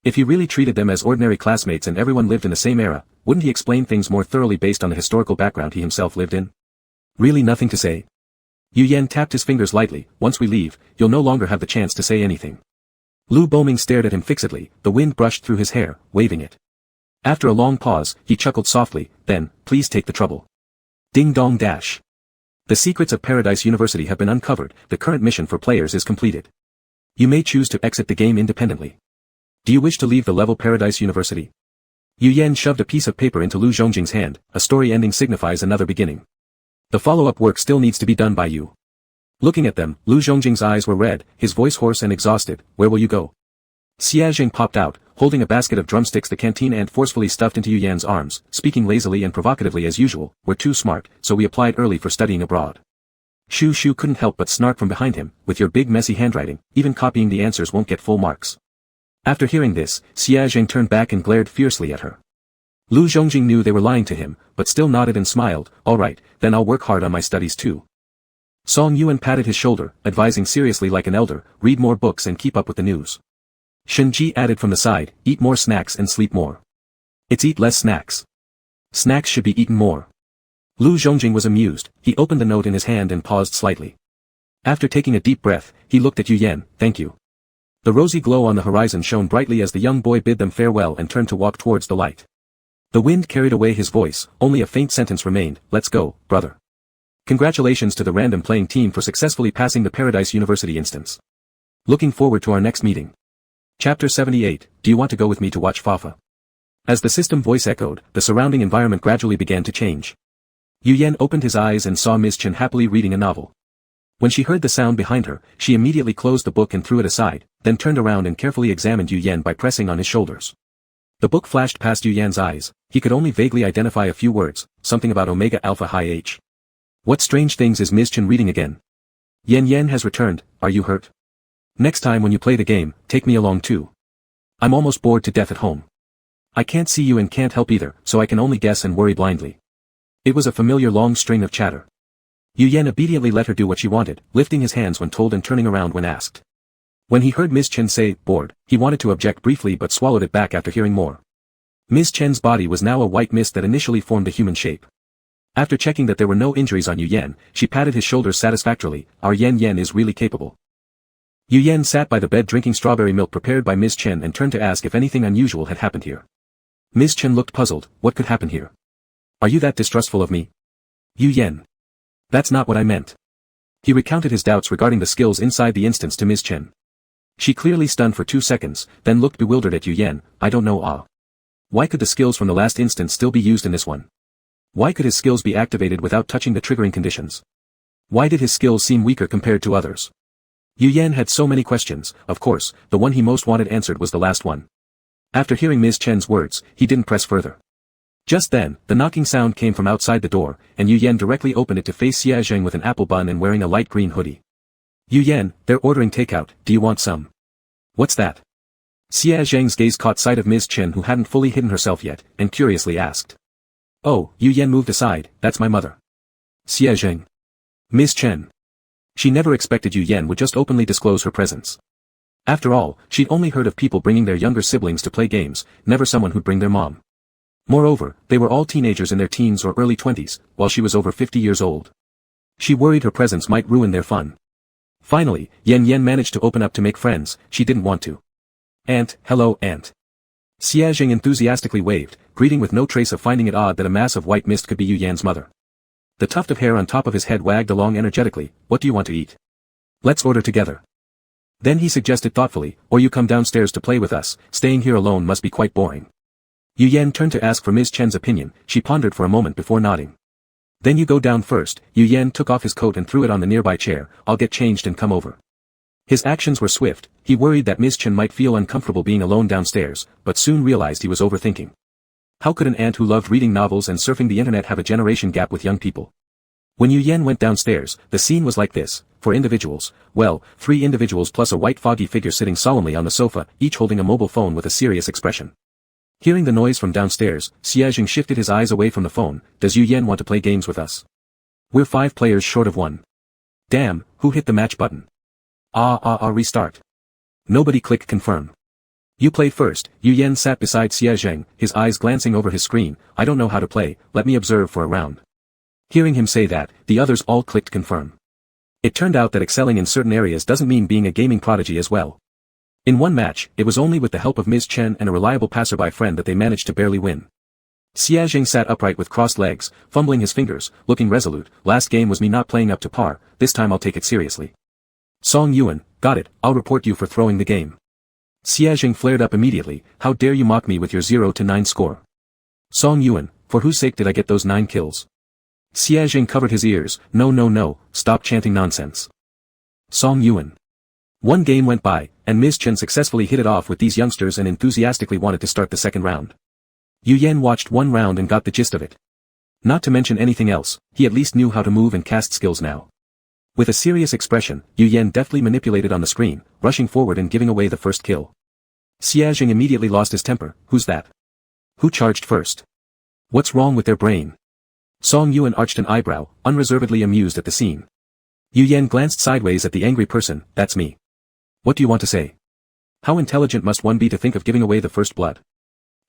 If he really treated them as ordinary classmates and everyone lived in the same era, wouldn't he explain things more thoroughly based on the historical background he himself lived in? Really nothing to say? Yu Yan tapped his fingers lightly. Once we leave, you'll no longer have the chance to say anything. Lu Boming stared at him fixedly, the wind brushed through his hair, waving it. After a long pause, he chuckled softly, then, please take the trouble. Ding dong dash. The secrets of Paradise University have been uncovered, the current mission for players is completed. You may choose to exit the game independently. Do you wish to leave the level Paradise University? Yu Yan shoved a piece of paper into Lu Zhongjing's hand. A story ending signifies another beginning. The follow-up work still needs to be done by you. Looking at them, Lu Zhongjing's eyes were red, his voice hoarse and exhausted. Where will you go? Xia Zheng popped out, holding a basket of drumsticks the canteen ant forcefully stuffed into Yu Yan's arms, speaking lazily and provocatively as usual. We're too smart, so we applied early for studying abroad. Shu Shu couldn't help but snark from behind him, with your big messy handwriting, even copying the answers won't get full marks. After hearing this, Xia Zheng turned back and glared fiercely at her. Lu Zhongjing knew they were lying to him, but still nodded and smiled. All right, then I'll work hard on my studies too. Song Yuan patted his shoulder, advising seriously like an elder, read more books and keep up with the news. Shenji added from the side, eat more snacks and sleep more. It's eat less snacks. Snacks should be eaten more. Lu Zhongjing was amused. He opened the note in his hand and paused slightly. After taking a deep breath, he looked at Yu Yan. Thank you. The rosy glow on the horizon shone brightly as the young boy bid them farewell and turned to walk towards the light. The wind carried away his voice, only a faint sentence remained. Let's go, brother. Congratulations to the random playing team for successfully passing the Paradise University instance. Looking forward to our next meeting. Chapter 78, Do you want to go with me to watch Fafa? As the system voice echoed, the surrounding environment gradually began to change. Yu Yan opened his eyes and saw Ms. Chen happily reading a novel. When she heard the sound behind her, she immediately closed the book and threw it aside, then turned around and carefully examined Yu Yan by pressing on his shoulders. The book flashed past Yu Yan's eyes. He could only vaguely identify a few words, something about Omega Alpha High H. What strange things is Ms. Chen reading again? Yan Yan has returned, are you hurt? Next time when you play the game, take me along too. I'm almost bored to death at home. I can't see you and can't help either, so I can only guess and worry blindly. It was a familiar long string of chatter. Yu Yan obediently let her do what she wanted, lifting his hands when told and turning around when asked. When he heard Ms. Chen say, bored, he wanted to object briefly but swallowed it back after hearing more. Ms. Chen's body was now a white mist that initially formed a human shape. After checking that there were no injuries on Yu Yan, she patted his shoulders satisfactorily. Our Yan Yan is really capable. Yu Yan sat by the bed drinking strawberry milk prepared by Ms. Chen and turned to ask if anything unusual had happened here. Ms. Chen looked puzzled. What could happen here? Are you that distrustful of me? Yu Yan. That's not what I meant. He recounted his doubts regarding the skills inside the instance to Ms. Chen. She clearly stunned for 2 seconds, then looked bewildered at Yu Yan. I don't know. Why could the skills from the last instance still be used in this one? Why could his skills be activated without touching the triggering conditions? Why did his skills seem weaker compared to others? Yu Yan had so many questions. Of course, the one he most wanted answered was the last one. After hearing Ms. Chen's words, he didn't press further. Just then, the knocking sound came from outside the door, and Yu Yan directly opened it to face Xia Zheng with an apple bun and wearing a light green hoodie. Yu Yan, they're ordering takeout, do you want some? What's that? Xia Zheng's gaze caught sight of Ms. Chen who hadn't fully hidden herself yet, and curiously asked. Oh, Yu Yan moved aside, that's my mother. Xia Zheng. Ms. Chen. She never expected Yu Yan would just openly disclose her presence. After all, she'd only heard of people bringing their younger siblings to play games, never someone who'd bring their mom. Moreover, they were all teenagers in their teens or early 20s, while she was over 50 years old. She worried her presence might ruin their fun. Finally, Yan managed to open up to make friends. She didn't want to. Aunt, hello, Aunt. Xia Zheng enthusiastically waved, greeting with no trace of finding it odd that a mass of white mist could be Yu Yan's mother. The tuft of hair on top of his head wagged along energetically. What do you want to eat? Let's order together. Then he suggested thoughtfully, or you come downstairs to play with us, staying here alone must be quite boring. Yu Yan turned to ask for Ms. Chen's opinion. She pondered for a moment before nodding. Then you go down first. Yu Yan took off his coat and threw it on the nearby chair. I'll get changed and come over. His actions were swift. He worried that Ms. Chen might feel uncomfortable being alone downstairs, but soon realized he was overthinking. How could an aunt who loved reading novels and surfing the internet have a generation gap with young people? When Yu Yan went downstairs, the scene was like this. For individuals, well, 3 individuals plus a white foggy figure sitting solemnly on the sofa, each holding a mobile phone with a serious expression. Hearing the noise from downstairs, Xia Zheng shifted his eyes away from the phone. Does Yu Yan want to play games with us? We're 5 players short of 1. Damn, who hit the match button? Restart. Nobody click confirm. You play first. Yu Yan sat beside Xia Zheng, his eyes glancing over his screen. I don't know how to play, let me observe for a round. Hearing him say that, the others all clicked confirm. It turned out that excelling in certain areas doesn't mean being a gaming prodigy as well. In one match, it was only with the help of Ms. Chen and a reliable passerby friend that they managed to barely win. Xia Zheng sat upright with crossed legs, fumbling his fingers, looking resolute. Last game was me not playing up to par, this time I'll take it seriously. Song Yuan, got it, I'll report you for throwing the game. Xia Zheng flared up immediately. How dare you mock me with your 0-9 score? Song Yuan, for whose sake did I get those 9 kills? Xia Zheng covered his ears. No, stop chanting nonsense. Song Yuan. One game went by, and Ms. Chen successfully hit it off with these youngsters and enthusiastically wanted to start the second round. Yu Yan watched one round and got the gist of it. Not to mention anything else, he at least knew how to move and cast skills now. With a serious expression, Yu Yan deftly manipulated on the screen, rushing forward and giving away the first kill. Xia Zheng immediately lost his temper. Who's that? Who charged first? What's wrong with their brain? Song Yuan arched an eyebrow, unreservedly amused at the scene. Yu Yan glanced sideways at the angry person. That's me. What do you want to say? How intelligent must one be to think of giving away the first blood?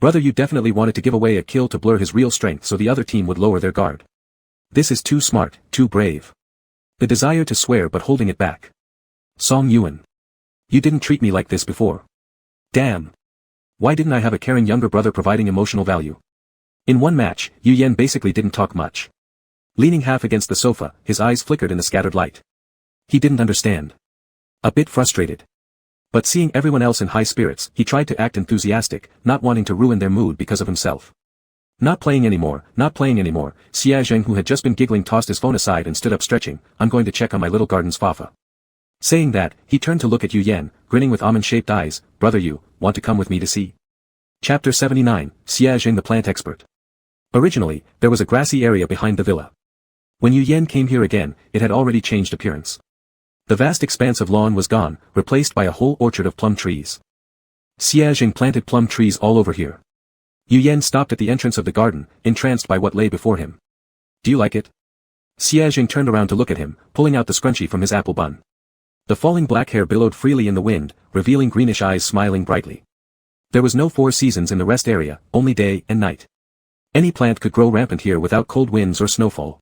Brother, you definitely wanted to give away a kill to blur his real strength so the other team would lower their guard. This is too smart, too brave. The desire to swear but holding it back. Song Yuan. You didn't treat me like this before. Damn. Why didn't I have a caring younger brother providing emotional value? In one match, Yu Yan basically didn't talk much. Leaning half against the sofa, his eyes flickered in the scattered light. He didn't understand. A bit frustrated. But seeing everyone else in high spirits, he tried to act enthusiastic, not wanting to ruin their mood because of himself. Not playing anymore. Xia Zheng, who had just been giggling, tossed his phone aside and stood up stretching. I'm going to check on my little garden's fafa. Saying that, he turned to look at Yu Yan, grinning with almond-shaped eyes. Brother, you want to come with me to see? Chapter 79, Xia Zheng the plant expert. Originally, there was a grassy area behind the villa. When Yu Yan came here again, it had already changed appearance. The vast expanse of lawn was gone, replaced by a whole orchard of plum trees. Xia Zheng planted plum trees all over here. Yu Yan stopped at the entrance of the garden, entranced by what lay before him. Do you like it? Xia Zheng turned around to look at him, pulling out the scrunchie from his apple bun. The falling black hair billowed freely in the wind, revealing greenish eyes smiling brightly. There was no 4 seasons in the rest area, only day and night. Any plant could grow rampant here without cold winds or snowfall.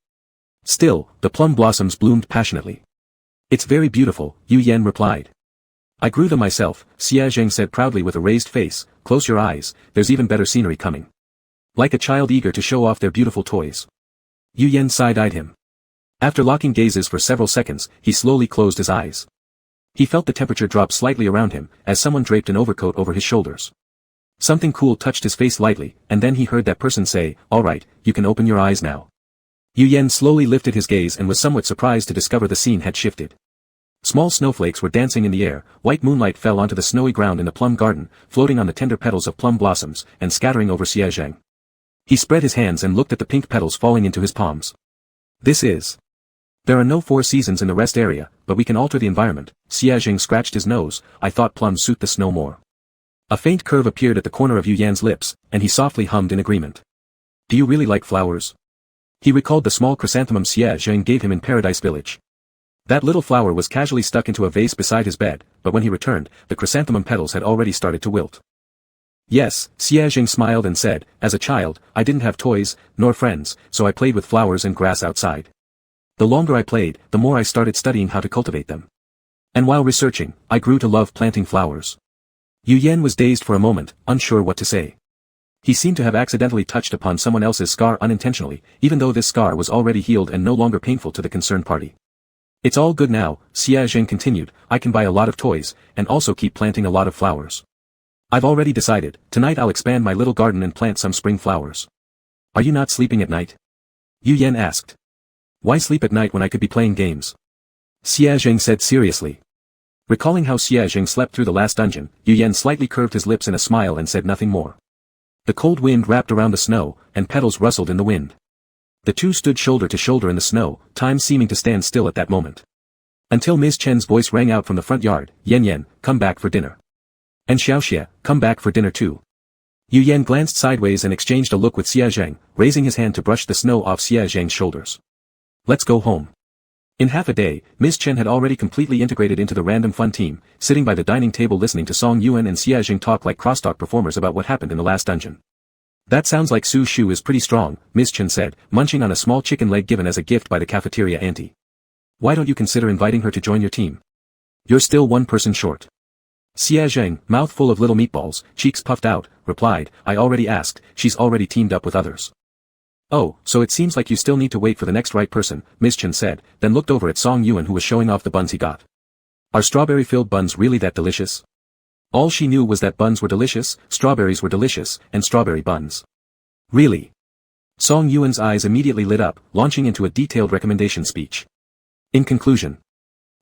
Still, the plum blossoms bloomed passionately. It's very beautiful, Yu Yan replied. I grew them myself, Xia Zheng said proudly with a raised face. Close your eyes, there's even better scenery coming. Like a child eager to show off their beautiful toys. Yu Yan side-eyed him. After locking gazes for several seconds, he slowly closed his eyes. He felt the temperature drop slightly around him, as someone draped an overcoat over his shoulders. Something cool touched his face lightly, and then he heard that person say, "Alright, you can open your eyes now." Yu Yan slowly lifted his gaze and was somewhat surprised to discover the scene had shifted. Small snowflakes were dancing in the air, white moonlight fell onto the snowy ground in the plum garden, floating on the tender petals of plum blossoms, and scattering over Xie Zheng. He spread his hands and looked at the pink petals falling into his palms. This is. There are no 4 seasons in the rest area, but we can alter the environment. Xie Zheng scratched his nose. I thought plums suit the snow more. A faint curve appeared at the corner of Yu Yan's lips, and he softly hummed in agreement. Do you really like flowers? He recalled the small chrysanthemum Xie Zheng gave him in Paradise Village. That little flower was casually stuck into a vase beside his bed, but when he returned, the chrysanthemum petals had already started to wilt. Yes, Xie Zheng smiled and said, as a child, I didn't have toys, nor friends, so I played with flowers and grass outside. The longer I played, the more I started studying how to cultivate them. And while researching, I grew to love planting flowers. Yu Yan was dazed for a moment, unsure what to say. He seemed to have accidentally touched upon someone else's scar unintentionally, even though this scar was already healed and no longer painful to the concerned party. It's all good now, Xie Zheng continued, I can buy a lot of toys, and also keep planting a lot of flowers. I've already decided, tonight I'll expand my little garden and plant some spring flowers. Are you not sleeping at night? Yu Yan asked. Why sleep at night when I could be playing games? Xie Zheng said seriously. Recalling how Xie Zheng slept through the last dungeon, Yu Yan slightly curved his lips in a smile and said nothing more. The cold wind wrapped around the snow, and petals rustled in the wind. The two stood shoulder to shoulder in the snow, time seeming to stand still at that moment. Until Ms. Chen's voice rang out from the front yard, Yan Yan, come back for dinner. And Xiaoxie, come back for dinner too. Yu Yan glanced sideways and exchanged a look with Xie Zheng, raising his hand to brush the snow off Xie Zheng's shoulders. Let's go home. In half a day, Ms. Chen had already completely integrated into the random fun team, sitting by the dining table listening to Song Yuan and Xie Zheng talk like crosstalk performers about what happened in the last dungeon. That sounds like Su Shu is pretty strong, Ms. Chen said, munching on a small chicken leg given as a gift by the cafeteria auntie. Why don't you consider inviting her to join your team? You're still one person short. Xie Zheng, mouth full of little meatballs, cheeks puffed out, replied, I already asked, she's already teamed up with others. Oh, so it seems like you still need to wait for the next right person, Ms. Chen said, then looked over at Song Yuan who was showing off the buns he got. Are strawberry-filled buns really that delicious? All she knew was that buns were delicious, strawberries were delicious, and strawberry buns. Really? Song Yuan's eyes immediately lit up, launching into a detailed recommendation speech. In conclusion,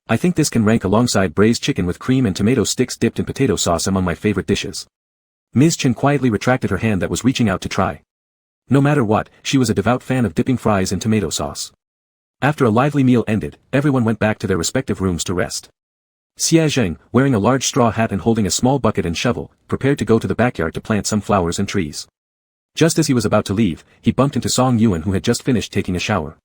I think this can rank alongside braised chicken with cream and tomato sticks dipped in potato sauce among my favorite dishes. Ms. Chen quietly retracted her hand that was reaching out to try. No matter what, she was a devout fan of dipping fries in tomato sauce. After a lively meal ended, everyone went back to their respective rooms to rest. Xie Zheng, wearing a large straw hat and holding a small bucket and shovel, prepared to go to the backyard to plant some flowers and trees. Just as he was about to leave, he bumped into Song Yuan who had just finished taking a shower.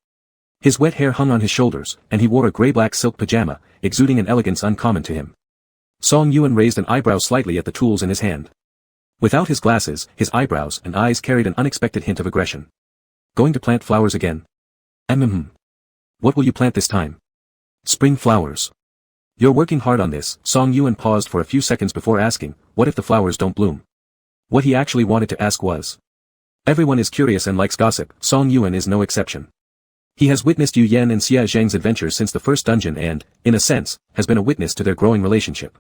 His wet hair hung on his shoulders, and he wore a gray-black silk pajama, exuding an elegance uncommon to him. Song Yuan raised an eyebrow slightly at the tools in his hand. Without his glasses, his eyebrows and eyes carried an unexpected hint of aggression. Going to plant flowers again? What will you plant this time? Spring flowers. You're working hard on this. Song Yuan paused for a few seconds before asking, what if the flowers don't bloom? What he actually wanted to ask was. Everyone is curious and likes gossip, Song Yuan is no exception. He has witnessed Yu Yan and Xie Zheng's adventures since the first dungeon and, in a sense, has been a witness to their growing relationship.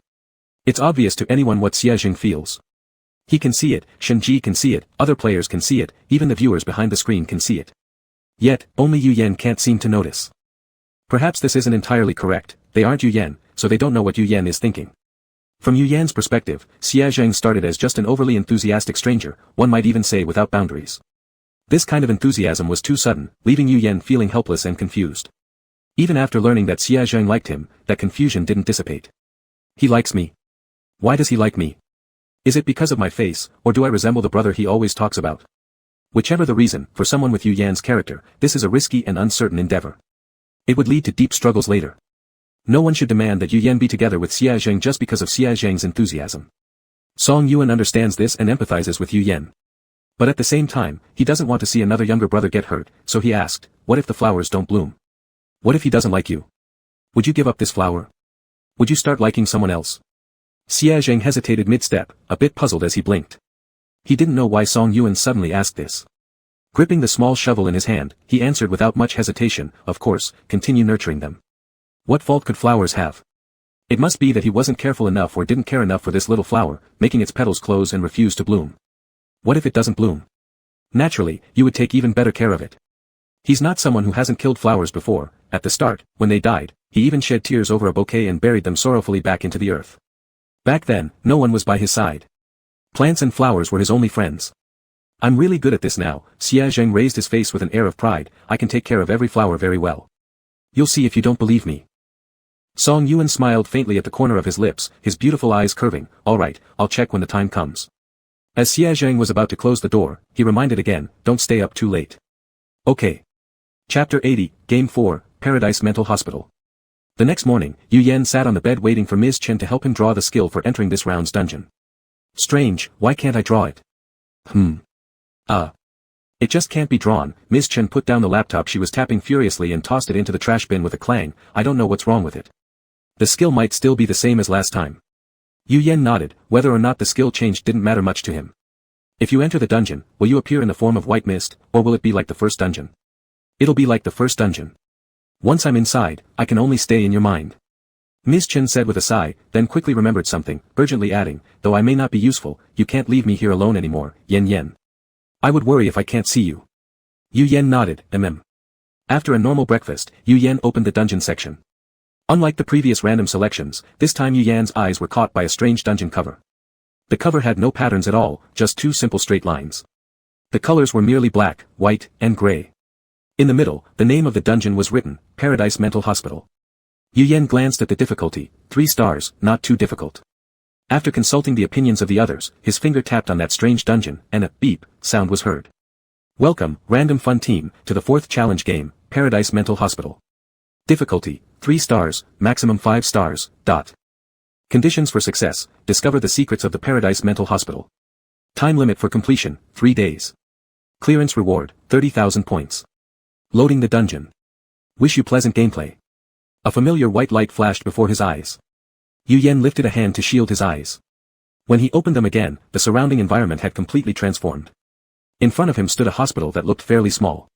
It's obvious to anyone what Xie Zheng feels. He can see it, Shen Ji can see it, other players can see it, even the viewers behind the screen can see it. Yet, only Yu Yan can't seem to notice. Perhaps this isn't entirely correct, they aren't Yu Yan, so they don't know what Yu Yan is thinking. From Yu Yan's perspective, Xie Zheng started as just an overly enthusiastic stranger, one might even say without boundaries. This kind of enthusiasm was too sudden, leaving Yu Yan feeling helpless and confused. Even after learning that Xie Zheng liked him, that confusion didn't dissipate. He likes me. Why does he like me? Is it because of my face, or do I resemble the brother he always talks about? Whichever the reason, for someone with Yu Yan's character, this is a risky and uncertain endeavor. It would lead to deep struggles later. No one should demand that Yu Yan be together with Xie Zheng just because of Xie Zheng's enthusiasm. Song Yuan understands this and empathizes with Yu Yan. But at the same time, he doesn't want to see another younger brother get hurt, so he asked, what if the flowers don't bloom? What if he doesn't like you? Would you give up this flower? Would you start liking someone else? Xie Zheng hesitated mid-step, a bit puzzled as he blinked. He didn't know why Song Yuan suddenly asked this. Gripping the small shovel in his hand, he answered without much hesitation, of course, continue nurturing them. What fault could flowers have? It must be that he wasn't careful enough or didn't care enough for this little flower, making its petals close and refuse to bloom. What if it doesn't bloom? Naturally, you would take even better care of it. He's not someone who hasn't killed flowers before. At the start, when they died, he even shed tears over a bouquet and buried them sorrowfully back into the earth. Back then, no one was by his side. Plants and flowers were his only friends. I'm really good at this now. Xia Zheng raised his face with an air of pride. I can take care of every flower very well. You'll see if you don't believe me. Song Yuan smiled faintly at the corner of his lips, his beautiful eyes curving. All right, I'll check when the time comes. As Xia Zheng was about to close the door, he reminded again, don't stay up too late. Okay. Chapter 80, Game 4, Paradise Mental Hospital. The next morning, Yu Yan sat on the bed waiting for Ms. Chen to help him draw the skill for entering this round's dungeon. Strange, why can't I draw it? It just can't be drawn. Ms. Chen put down the laptop she was tapping furiously and tossed it into the trash bin with a clang. I don't know what's wrong with it. The skill might still be the same as last time. Yu Yan nodded. Whether or not the skill changed didn't matter much to him. If you enter the dungeon, will you appear in the form of white mist, or will it be like the first dungeon? It'll be like the first dungeon. Once I'm inside, I can only stay in your mind. Ms. Chen said with a sigh, then quickly remembered something, urgently adding, though I may not be useful, you can't leave me here alone anymore, Yen. I would worry if I can't see you. Yu Yan nodded, After a normal breakfast, Yu Yan opened the dungeon section. Unlike the previous random selections, this time Yu Yan's eyes were caught by a strange dungeon cover. The cover had no patterns at all, just two simple straight lines. The colors were merely black, white, and gray. In the middle, the name of the dungeon was written, Paradise Mental Hospital. Yu Yan glanced at the difficulty, 3 stars, not too difficult. After consulting the opinions of the others, his finger tapped on that strange dungeon, and a beep sound was heard. Welcome, Random Fun Team, to the 4th challenge game, Paradise Mental Hospital. Difficulty, 3 stars, maximum 5 stars, Conditions for success, discover the secrets of the Paradise Mental Hospital. Time limit for completion, 3 days. Clearance reward, 30,000 points. Loading the dungeon. Wish you pleasant gameplay. A familiar white light flashed before his eyes. Yu Yan lifted a hand to shield his eyes. When he opened them again, the surrounding environment had completely transformed. In front of him stood a hospital that looked fairly small.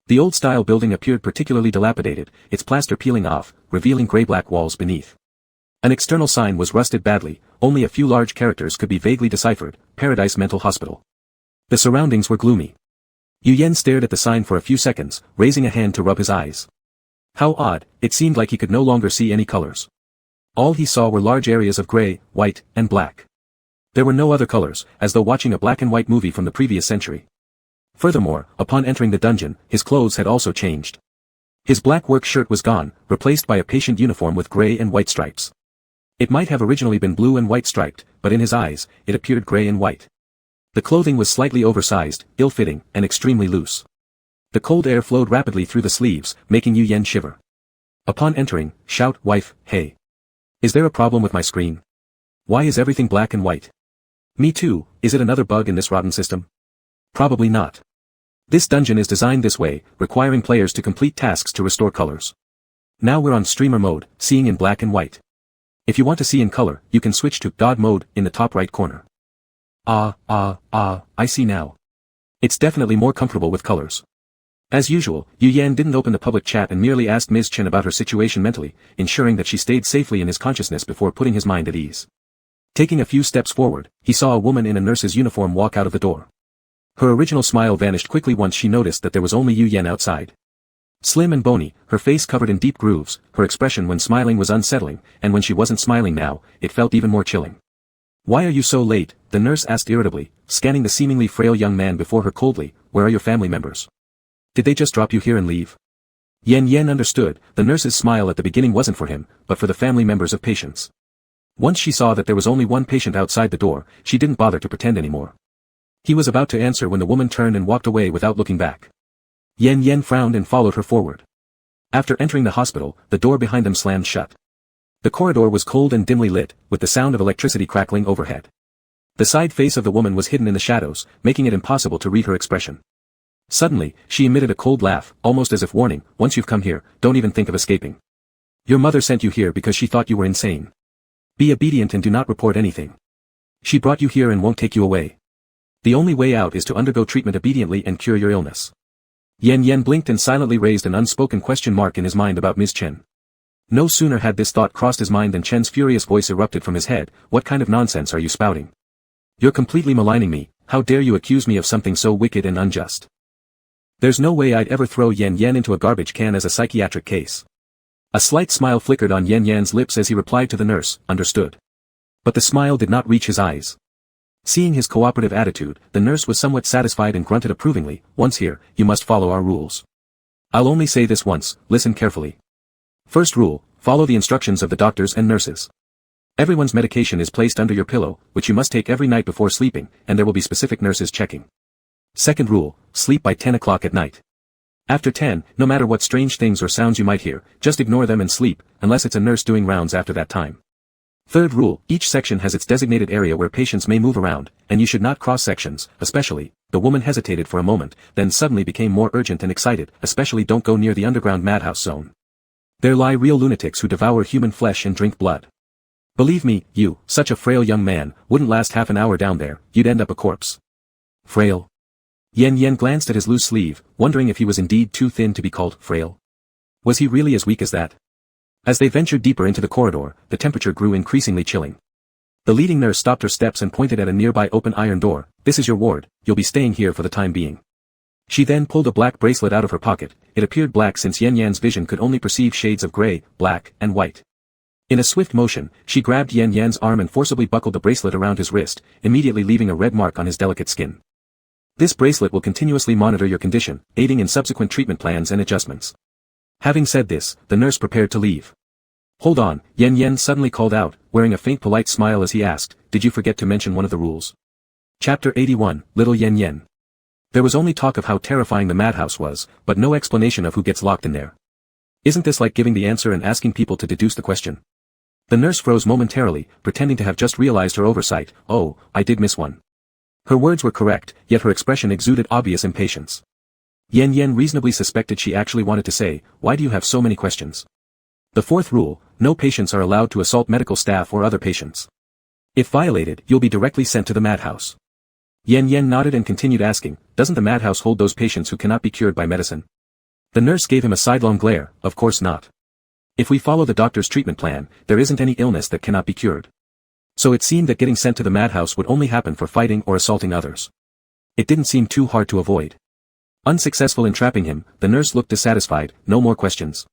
The old-style building appeared particularly dilapidated, its plaster peeling off, revealing gray-black walls beneath. An external sign was rusted badly, only a few large characters could be vaguely deciphered, Paradise Mental Hospital. The surroundings were gloomy. Yu Yan stared at the sign for a few seconds, raising a hand to rub his eyes. How odd, it seemed like he could no longer see any colors. All he saw were large areas of gray, white, and black. There were no other colors, as though watching a black and white movie from the previous century. Furthermore, upon entering the dungeon, his clothes had also changed. His black work shirt was gone, replaced by a patient uniform with gray and white stripes. It might have originally been blue and white striped, but in his eyes, it appeared gray and white. The clothing was slightly oversized, ill-fitting, and extremely loose. The cold air flowed rapidly through the sleeves, making Yu Yan shiver. Upon entering, shout, wife, hey. Is there a problem with my screen? Why is everything black and white? Me too, is it another bug in this rotten system? Probably not. This dungeon is designed this way, requiring players to complete tasks to restore colors. Now we're on streamer mode, seeing in black and white. If you want to see in color, you can switch to God mode in the top right corner. I see now. It's definitely more comfortable with colors. As usual, Yu Yan didn't open the public chat and merely asked Ms. Chen about her situation mentally, ensuring that she stayed safely in his consciousness before putting his mind at ease. Taking a few steps forward, he saw a woman in a nurse's uniform walk out of the door. Her original smile vanished quickly once she noticed that there was only Yu Yan outside. Slim and bony, her face covered in deep grooves, her expression when smiling was unsettling, and when she wasn't smiling now, it felt even more chilling. Why are you so late? The nurse asked irritably, scanning the seemingly frail young man before her coldly. Where are your family members? Did they just drop you here and leave? Yan understood, the nurse's smile at the beginning wasn't for him, but for the family members of patients. Once she saw that there was only one patient outside the door, she didn't bother to pretend anymore. He was about to answer when the woman turned and walked away without looking back. Yan frowned and followed her forward. After entering the hospital, the door behind them slammed shut. The corridor was cold and dimly lit, with the sound of electricity crackling overhead. The side face of the woman was hidden in the shadows, making it impossible to read her expression. Suddenly, she emitted a cold laugh, almost as if warning, once you've come here, don't even think of escaping. Your mother sent you here because she thought you were insane. Be obedient and do not report anything. She brought you here and won't take you away. The only way out is to undergo treatment obediently and cure your illness. Yan blinked and silently raised an unspoken question mark in his mind about Ms. Chen. No sooner had this thought crossed his mind than Chen's furious voice erupted from his head. What kind of nonsense are you spouting? You're completely maligning me. How dare you accuse me of something so wicked and unjust? There's no way I'd ever throw Yan Yan into a garbage can as a psychiatric case. A slight smile flickered on Yan Yan's lips as he replied to the nurse, understood. But the smile did not reach his eyes. Seeing his cooperative attitude, the nurse was somewhat satisfied and grunted approvingly, once here, you must follow our rules. I'll only say this once, listen carefully. First rule, follow the instructions of the doctors and nurses. Everyone's medication is placed under your pillow, which you must take every night before sleeping, and there will be specific nurses checking. Second rule, sleep by 10 o'clock at night. After 10, no matter what strange things or sounds you might hear, just ignore them and sleep, unless it's a nurse doing rounds after that time. Third rule, each section has its designated area where patients may move around, and you should not cross sections, especially, the woman hesitated for a moment, then suddenly became more urgent and excited, especially don't go near the underground madhouse zone. There lie real lunatics who devour human flesh and drink blood. Believe me, you, such a frail young man, wouldn't last half an hour down there, you'd end up a corpse. Frail. Yan Yan glanced at his loose sleeve, wondering if he was indeed too thin to be called frail. Was he really as weak as that? As they ventured deeper into the corridor, the temperature grew increasingly chilling. The leading nurse stopped her steps and pointed at a nearby open iron door. This is your ward, you'll be staying here for the time being. She then pulled a black bracelet out of her pocket. It appeared black since Yan Yan's vision could only perceive shades of gray, black, and white. In a swift motion, she grabbed Yan Yan's arm and forcibly buckled the bracelet around his wrist, immediately leaving a red mark on his delicate skin. This bracelet will continuously monitor your condition, aiding in subsequent treatment plans and adjustments. Having said this, the nurse prepared to leave. Hold on, Yan Yan suddenly called out, wearing a faint polite smile as he asked, did you forget to mention one of the rules? Chapter 81, Little Yan Yan. There was only talk of how terrifying the madhouse was, but no explanation of who gets locked in there. Isn't this like giving the answer and asking people to deduce the question? The nurse froze momentarily, pretending to have just realized her oversight. Oh, I did miss one. Her words were correct, yet her expression exuded obvious impatience. Yan Yan reasonably suspected she actually wanted to say, why do you have so many questions? The fourth rule, no patients are allowed to assault medical staff or other patients. If violated, you'll be directly sent to the madhouse. Yan Yan nodded and continued asking, doesn't the madhouse hold those patients who cannot be cured by medicine? The nurse gave him a sidelong glare, of course not. If we follow the doctor's treatment plan, there isn't any illness that cannot be cured. So it seemed that getting sent to the madhouse would only happen for fighting or assaulting others. It didn't seem too hard to avoid. Unsuccessful in trapping him, the nurse looked dissatisfied, no more questions.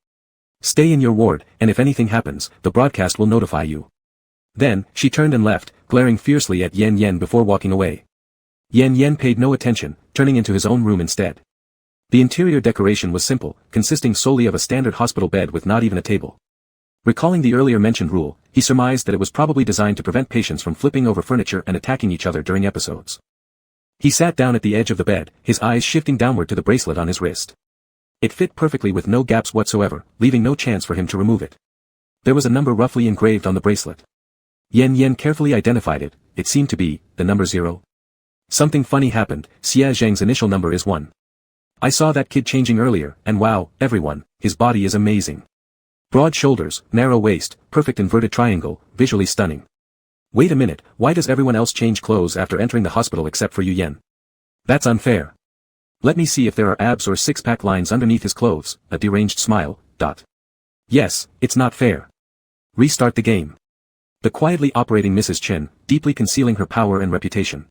Stay in your ward, and if anything happens, the broadcast will notify you. Then, she turned and left, glaring fiercely at Yan Yan before walking away. Yan Yan paid no attention, turning into his own room instead. The interior decoration was simple, consisting solely of a standard hospital bed with not even a table. Recalling the earlier mentioned rule, he surmised that it was probably designed to prevent patients from flipping over furniture and attacking each other during episodes. He sat down at the edge of the bed, his eyes shifting downward to the bracelet on his wrist. It fit perfectly with no gaps whatsoever, leaving no chance for him to remove it. There was a number roughly engraved on the bracelet. Yan Yan carefully identified it. It seemed to be the number 0. Something funny happened. Xia Zheng's initial number is 1. I saw that kid changing earlier, and wow, everyone, his body is amazing. Broad shoulders, narrow waist, perfect inverted triangle, visually stunning. Wait a minute, why does everyone else change clothes after entering the hospital except for Yu Yan? That's unfair. Let me see if there are abs or six-pack lines underneath his clothes, a deranged smile, Yes, it's not fair. Restart the game. The quietly operating Mrs. Chen, deeply concealing her power and reputation.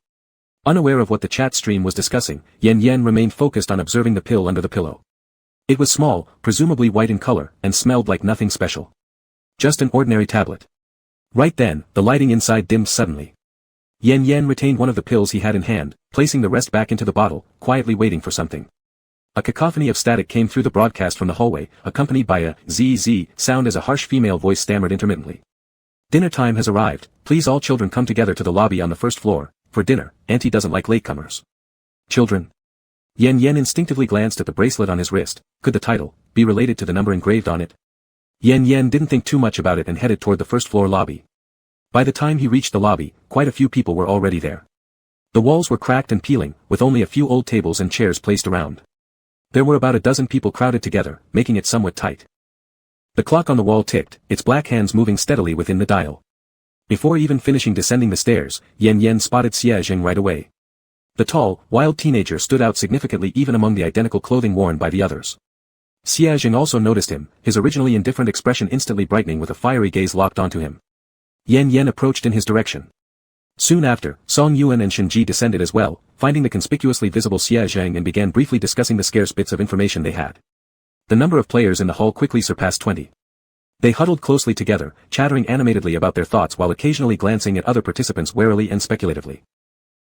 Unaware of what the chat stream was discussing, Yan Yan remained focused on observing the pill under the pillow. It was small, presumably white in color, and smelled like nothing special. Just an ordinary tablet. Right then, the lighting inside dimmed suddenly. Yan Yan retained one of the pills he had in hand, placing the rest back into the bottle, quietly waiting for something. A cacophony of static came through the broadcast from the hallway, accompanied by a zzz sound as a harsh female voice stammered intermittently. Dinner time has arrived, please all children come together to the lobby on the first floor, for dinner, Auntie doesn't like latecomers. Children. Yan Yan instinctively glanced at the bracelet on his wrist. Could the title be related to the number engraved on it? Yan Yan didn't think too much about it and headed toward the first floor lobby. By the time he reached the lobby, quite a few people were already there. The walls were cracked and peeling, with only a few old tables and chairs placed around. There were about a dozen people crowded together, making it somewhat tight. The clock on the wall ticked, its black hands moving steadily within the dial. Before even finishing descending the stairs, Yan Yan spotted Xia Zheng right away. The tall, wild teenager stood out significantly even among the identical clothing worn by the others. Xia Jing also noticed him, his originally indifferent expression instantly brightening with a fiery gaze locked onto him. Yan Yan approached in his direction. Soon after, Song Yuan and Shen Ji descended as well, finding the conspicuously visible Xia Zhang and began briefly discussing the scarce bits of information they had. The number of players in the hall quickly surpassed 20. They huddled closely together, chattering animatedly about their thoughts while occasionally glancing at other participants warily and speculatively.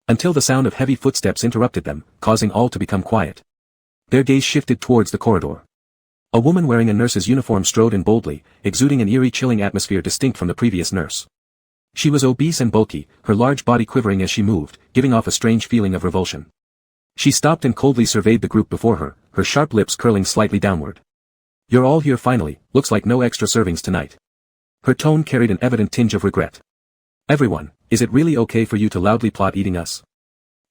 Until the sound of heavy footsteps interrupted them, causing all to become quiet. Their gaze shifted towards the corridor. A woman wearing a nurse's uniform strode in boldly, exuding an eerie chilling atmosphere distinct from the previous nurse. She was obese and bulky, her large body quivering as she moved, giving off a strange feeling of revulsion. She stopped and coldly surveyed the group before her sharp lips curling slightly downward. "You're all here finally, looks like no extra servings tonight." Her tone carried an evident tinge of regret. "Everyone, is it really okay for you to loudly plot eating us?"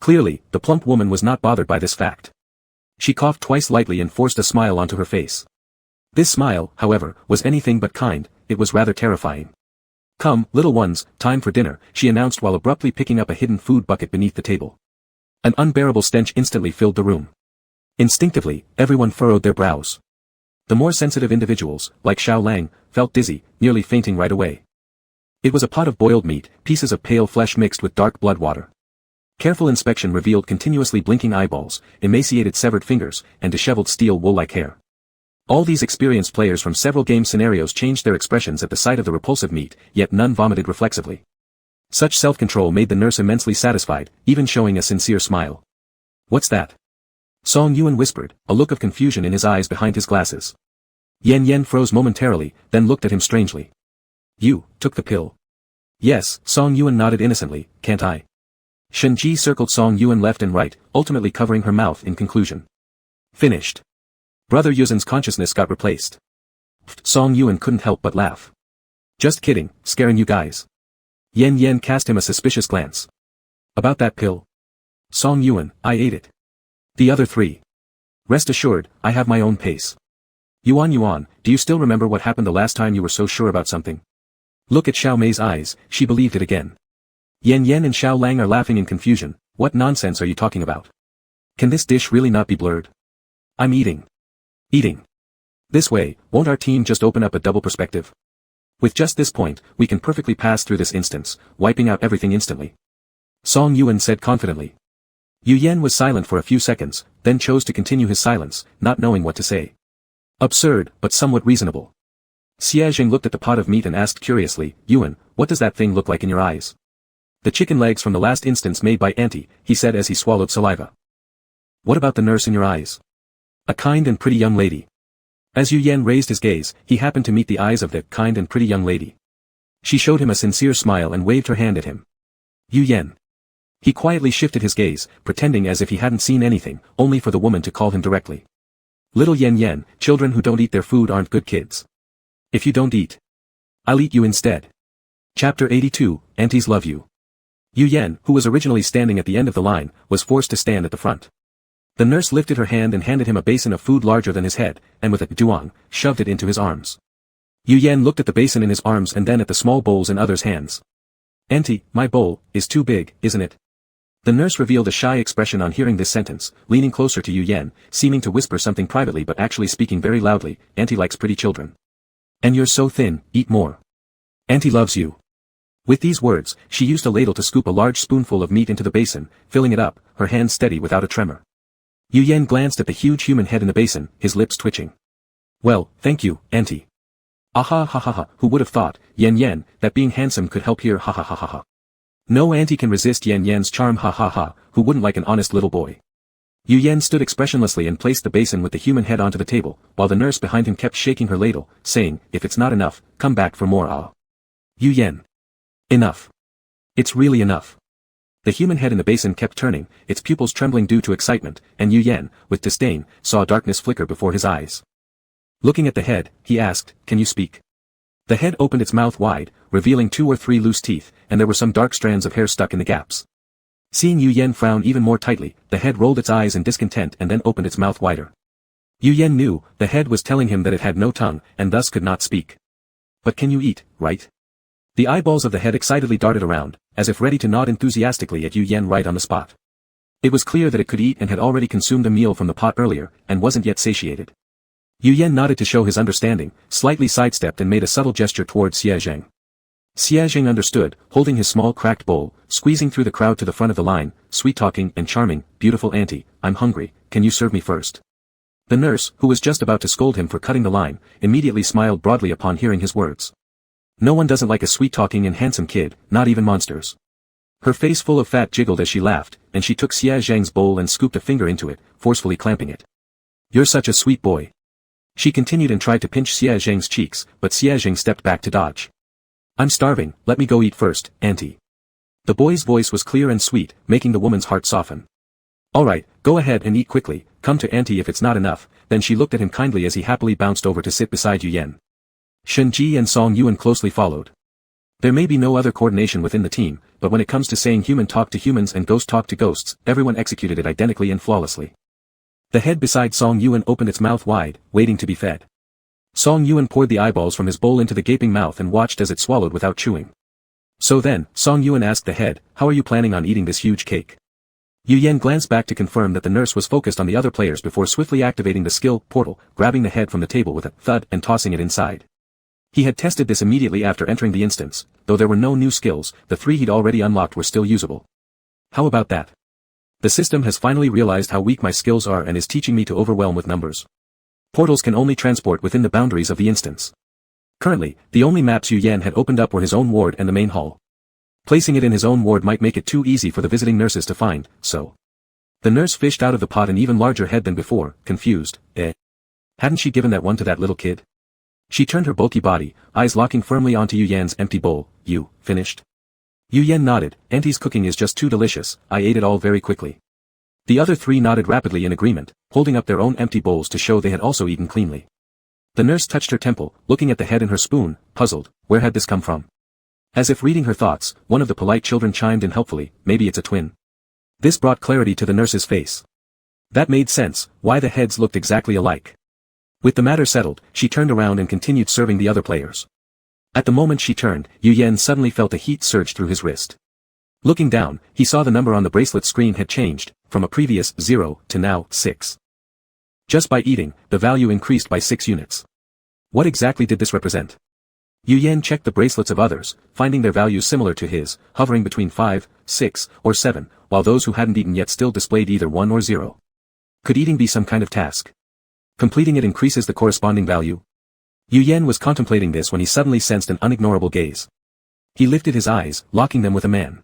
Clearly, the plump woman was not bothered by this fact. She coughed twice lightly and forced a smile onto her face. This smile, however, was anything but kind, it was rather terrifying. "Come, little ones, time for dinner," she announced while abruptly picking up a hidden food bucket beneath the table. An unbearable stench instantly filled the room. Instinctively, everyone furrowed their brows. The more sensitive individuals, like Xiao Lang, felt dizzy, nearly fainting right away. It was a pot of boiled meat, pieces of pale flesh mixed with dark blood water. Careful inspection revealed continuously blinking eyeballs, emaciated severed fingers, and disheveled steel wool-like hair. All these experienced players from several game scenarios changed their expressions at the sight of the repulsive meat, yet none vomited reflexively. Such self-control made the nurse immensely satisfied, even showing a sincere smile. "What's that?" Song Yuan whispered, a look of confusion in his eyes behind his glasses. Yan Yan froze momentarily, then looked at him strangely. "You took the pill?" "Yes," Song Yuan nodded innocently, "can't I?" Shen Ji circled Song Yuan left and right, ultimately covering her mouth in conclusion. "Finished." Brother Yuzin's consciousness got replaced. Song Yuan couldn't help but laugh. "Just kidding, scaring you guys." Yan Yan cast him a suspicious glance. "About that pill?" Song Yuan, "I ate it." The other three. "Rest assured, I have my own pace." Yuan, do you still remember what happened the last time you were so sure about something?" Look at Xiao Mei's eyes, she believed it again. Yan Yan and Xiao Lang are laughing in confusion. "What nonsense are you talking about? Can this dish really not be blurred?" "I'm eating." "Eating. This way, won't our team just open up a double perspective? With just this point, we can perfectly pass through this instance, wiping out everything instantly." Song Yuan said confidently. Yu Yan was silent for a few seconds, then chose to continue his silence, not knowing what to say. Absurd, but somewhat reasonable. Xia Jing looked at the pot of meat and asked curiously, "Yuan, what does that thing look like in your eyes?" "The chicken legs from the last instance made by Auntie," he said as he swallowed saliva. "What about the nurse in your eyes?" "A kind and pretty young lady." As Yu Yan raised his gaze, he happened to meet the eyes of the kind and pretty young lady. She showed him a sincere smile and waved her hand at him. "Yu Yan." He quietly shifted his gaze, pretending as if he hadn't seen anything, only for the woman to call him directly. "Little Yan Yan, children who don't eat their food aren't good kids. If you don't eat, I'll eat you instead." Chapter 82, Aunties Love You. Yu Yan, who was originally standing at the end of the line, was forced to stand at the front. The nurse lifted her hand and handed him a basin of food larger than his head, and with a duang, shoved it into his arms. Yu Yan looked at the basin in his arms and then at the small bowls in others' hands. "Auntie, my bowl is too big, isn't it?" The nurse revealed a shy expression on hearing this sentence, leaning closer to Yu Yan, seeming to whisper something privately but actually speaking very loudly. "Auntie likes pretty children. And you're so thin, eat more. Auntie loves you." With these words, she used a ladle to scoop a large spoonful of meat into the basin, filling it up, her hand steady without a tremor. Yu Yan glanced at the huge human head in the basin, his lips twitching. "Well, thank you, Auntie." "Aha ha ha ha, who would have thought, Yan Yan, that being handsome could help here ha ha ha ha ha. No Auntie can resist Yan Yan's charm ha ha ha, who wouldn't like an honest little boy." Yu Yan stood expressionlessly and placed the basin with the human head onto the table, while the nurse behind him kept shaking her ladle, saying, "If it's not enough, come back for more ah." Yu Yan. "Enough. It's really enough." The human head in the basin kept turning, its pupils trembling due to excitement, and Yu Yan, with disdain, saw darkness flicker before his eyes. Looking at the head, he asked, "Can you speak?" The head opened its mouth wide, revealing 2 or 3 loose teeth, and there were some dark strands of hair stuck in the gaps. Seeing Yu Yan frown even more tightly, the head rolled its eyes in discontent and then opened its mouth wider. Yu Yan knew, the head was telling him that it had no tongue, and thus could not speak. "But can you eat, right?" The eyeballs of the head excitedly darted around, as if ready to nod enthusiastically at Yu Yan right on the spot. It was clear that it could eat and had already consumed a meal from the pot earlier, and wasn't yet satiated. Yu Yan nodded to show his understanding, slightly sidestepped and made a subtle gesture toward Xie Zheng. Xie Zheng understood, holding his small cracked bowl, squeezing through the crowd to the front of the line, sweet-talking and charming, beautiful auntie, I'm hungry, can you serve me first? The nurse, who was just about to scold him for cutting the line, immediately smiled broadly upon hearing his words. No one doesn't like a sweet-talking and handsome kid, not even monsters. Her face full of fat jiggled as she laughed, and she took Xie Zheng's bowl and scooped a finger into it, forcefully clamping it. You're such a sweet boy. She continued and tried to pinch Xie Zheng's cheeks, but Xie Zheng stepped back to dodge. I'm starving, let me go eat first, auntie. The boy's voice was clear and sweet, making the woman's heart soften. Alright, go ahead and eat quickly, come to auntie if it's not enough, then she looked at him kindly as he happily bounced over to sit beside Yu Yan. Shen Ji and Song Yuan closely followed. There may be no other coordination within the team, but when it comes to saying human talk to humans and ghost talk to ghosts, everyone executed it identically and flawlessly. The head beside Song Yuan opened its mouth wide, waiting to be fed. Song Yuan poured the eyeballs from his bowl into the gaping mouth and watched as it swallowed without chewing. So then, Song Yuan asked the head, how are you planning on eating this huge cake? Yu Yan glanced back to confirm that the nurse was focused on the other players before swiftly activating the skill portal, grabbing the head from the table with a thud and tossing it inside. He had tested this immediately after entering the instance, though there were no new skills, the 3 he'd already unlocked were still usable. How about that? The system has finally realized how weak my skills are and is teaching me to overwhelm with numbers. Portals can only transport within the boundaries of the instance. Currently, the only maps Yu Yan had opened up were his own ward and the main hall. Placing it in his own ward might make it too easy for the visiting nurses to find, so. The nurse fished out of the pot an even larger head than before, confused, Hadn't she given that one to that little kid? She turned her bulky body, eyes locking firmly onto Yu Yan's empty bowl. You, finished? Yu Yan nodded, auntie's cooking is just too delicious, I ate it all very quickly. The other 3 nodded rapidly in agreement, holding up their own empty bowls to show they had also eaten cleanly. The nurse touched her temple, looking at the head in her spoon, puzzled, where had this come from? As if reading her thoughts, one of the polite children chimed in helpfully, maybe it's a twin. This brought clarity to the nurse's face. That made sense, why the heads looked exactly alike. With the matter settled, she turned around and continued serving the other players. At the moment she turned, Yu Yan suddenly felt a heat surge through his wrist. Looking down, he saw the number on the bracelet screen had changed, from a previous 0 to now 6. Just by eating, the value increased by 6 units. What exactly did this represent? Yu Yan checked the bracelets of others, finding their values similar to his, hovering between 5, 6, or 7, while those who hadn't eaten yet still displayed either 1 or 0. Could eating be some kind of task? Completing it increases the corresponding value? Yu Yan was contemplating this when he suddenly sensed an unignorable gaze. He lifted his eyes, locking them with a man.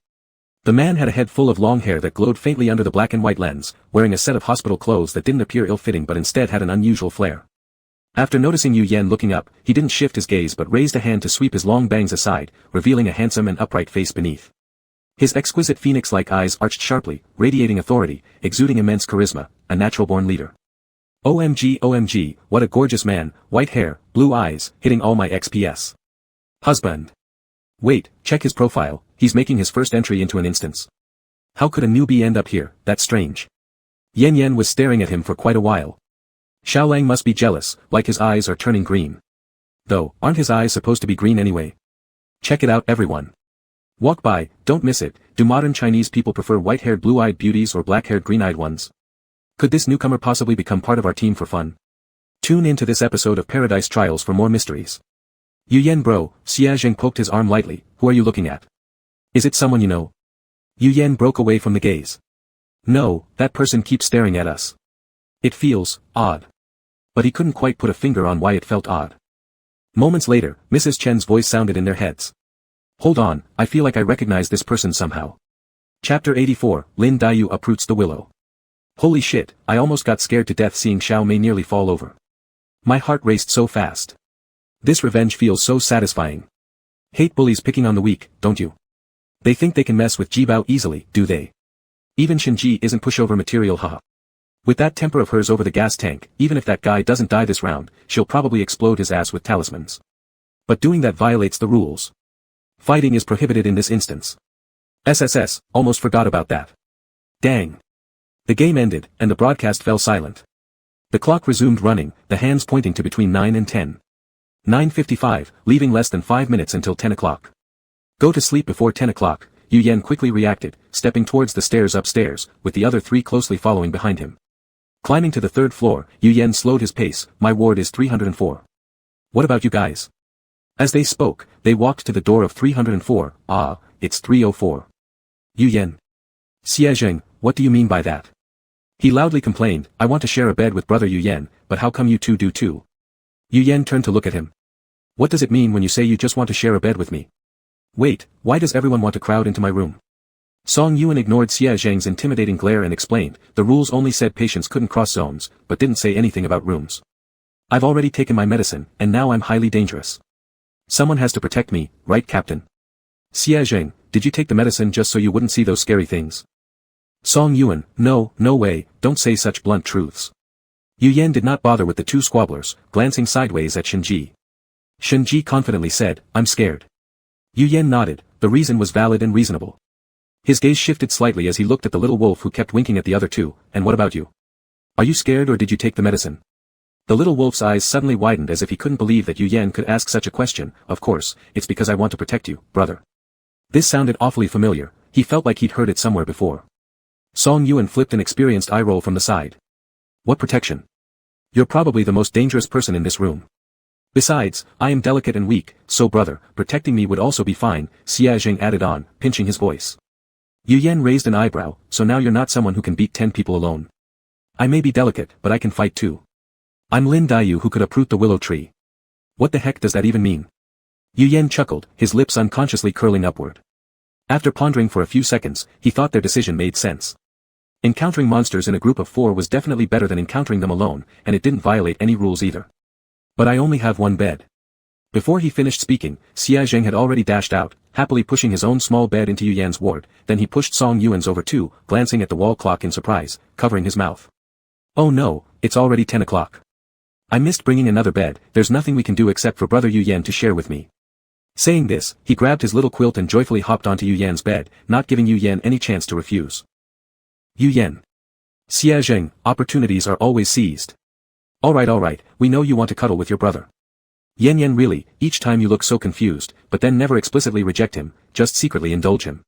The man had a head full of long hair that glowed faintly under the black and white lens, wearing a set of hospital clothes that didn't appear ill-fitting but instead had an unusual flair. After noticing Yu Yan looking up, he didn't shift his gaze but raised a hand to sweep his long bangs aside, revealing a handsome and upright face beneath. His exquisite phoenix-like eyes arched sharply, radiating authority, exuding immense charisma, a natural-born leader. OMG, what a gorgeous man, white hair, blue eyes, hitting all my XPS. Husband. Wait, check his profile, he's making his first entry into an instance. How could a newbie end up here, that's strange. Yan Yan was staring at him for quite a while. Xiaolang must be jealous, like his eyes are turning green. Though, aren't his eyes supposed to be green anyway? Check it out everyone. Walk by, don't miss it, do modern Chinese people prefer white-haired blue-eyed beauties or black-haired green-eyed ones? Could this newcomer possibly become part of our team for fun? Tune in to this episode of Paradise Trials for more mysteries. Yu Yan bro, Xie Zheng poked his arm lightly, who are you looking at? Is it someone you know? Yu Yan broke away from the gaze. No, that person keeps staring at us. It feels odd. But he couldn't quite put a finger on why it felt odd. Moments later, Mrs. Chen's voice sounded in their heads. Hold on, I feel like I recognize this person somehow. Chapter 84, Lin Daiyu uproots the willow. Holy shit, I almost got scared to death seeing Xiao Mei nearly fall over. My heart raced so fast. This revenge feels so satisfying. Hate bullies picking on the weak, don't you? They think they can mess with Jibao easily, do they? Even Shinji isn't pushover material, haha. With that temper of hers over the gas tank, even if that guy doesn't die this round, she'll probably explode his ass with talismans. But doing that violates the rules. Fighting is prohibited in this instance. SSS, almost forgot about that. Dang. The game ended, and the broadcast fell silent. The clock resumed running, the hands pointing to between 9 and 10. 9:55, leaving less than 5 minutes until 10 o'clock. Go to sleep before 10 o'clock, Yu Yan quickly reacted, stepping towards the stairs upstairs, with the other 3 closely following behind him. Climbing to the third floor, Yu Yan slowed his pace. My ward is 304. What about you guys? As they spoke, they walked to the door of 304. Ah, it's 304. Yu Yan. Xie Zheng, what do you mean by that? He loudly complained, I want to share a bed with brother Yu Yan, but how come you two do too? Yu Yan turned to look at him. What does it mean when you say you just want to share a bed with me? Wait, why does everyone want to crowd into my room? Song Yuan ignored Xie Zheng's intimidating glare and explained, the rules only said patients couldn't cross zones, but didn't say anything about rooms. I've already taken my medicine, and now I'm highly dangerous. Someone has to protect me, right Captain? Xie Zheng, did you take the medicine just so you wouldn't see those scary things? Song Yuan, no way, don't say such blunt truths. Yu Yan did not bother with the two squabblers, glancing sideways at Shenji. Shenji confidently said, I'm scared. Yu Yan nodded, the reason was valid and reasonable. His gaze shifted slightly as he looked at the little wolf who kept winking at the other two, and what about you? Are you scared or did you take the medicine? The little wolf's eyes suddenly widened as if he couldn't believe that Yu Yan could ask such a question. Of course, it's because I want to protect you, brother. This sounded awfully familiar, he felt like he'd heard it somewhere before. Song Yuan flipped an experienced eye roll from the side. What protection? You're probably the most dangerous person in this room. Besides, I am delicate and weak, so brother, protecting me would also be fine, Xie Zheng added on, pinching his voice. Yu Yan raised an eyebrow, so now you're not someone who can beat 10 people alone. I may be delicate, but I can fight too. I'm Lin Daiyu who could uproot the willow tree. What the heck does that even mean? Yu Yan chuckled, his lips unconsciously curling upward. After pondering for a few seconds, he thought their decision made sense. Encountering monsters in a group of 4 was definitely better than encountering them alone, and it didn't violate any rules either. But I only have one bed. Before he finished speaking, Xie Zheng had already dashed out, happily pushing his own small bed into Yu Yan's ward, then he pushed Song Yuan's over too, glancing at the wall clock in surprise, covering his mouth. Oh no, it's already 10 o'clock. I missed bringing another bed, there's nothing we can do except for brother Yu Yan to share with me. Saying this, he grabbed his little quilt and joyfully hopped onto Yu Yan's bed, not giving Yu Yan any chance to refuse. Yu Yan. Xie Zheng, opportunities are always seized. Alright, we know you want to cuddle with your brother. Yan really, each time you look so confused, but then never explicitly reject him, just secretly indulge him.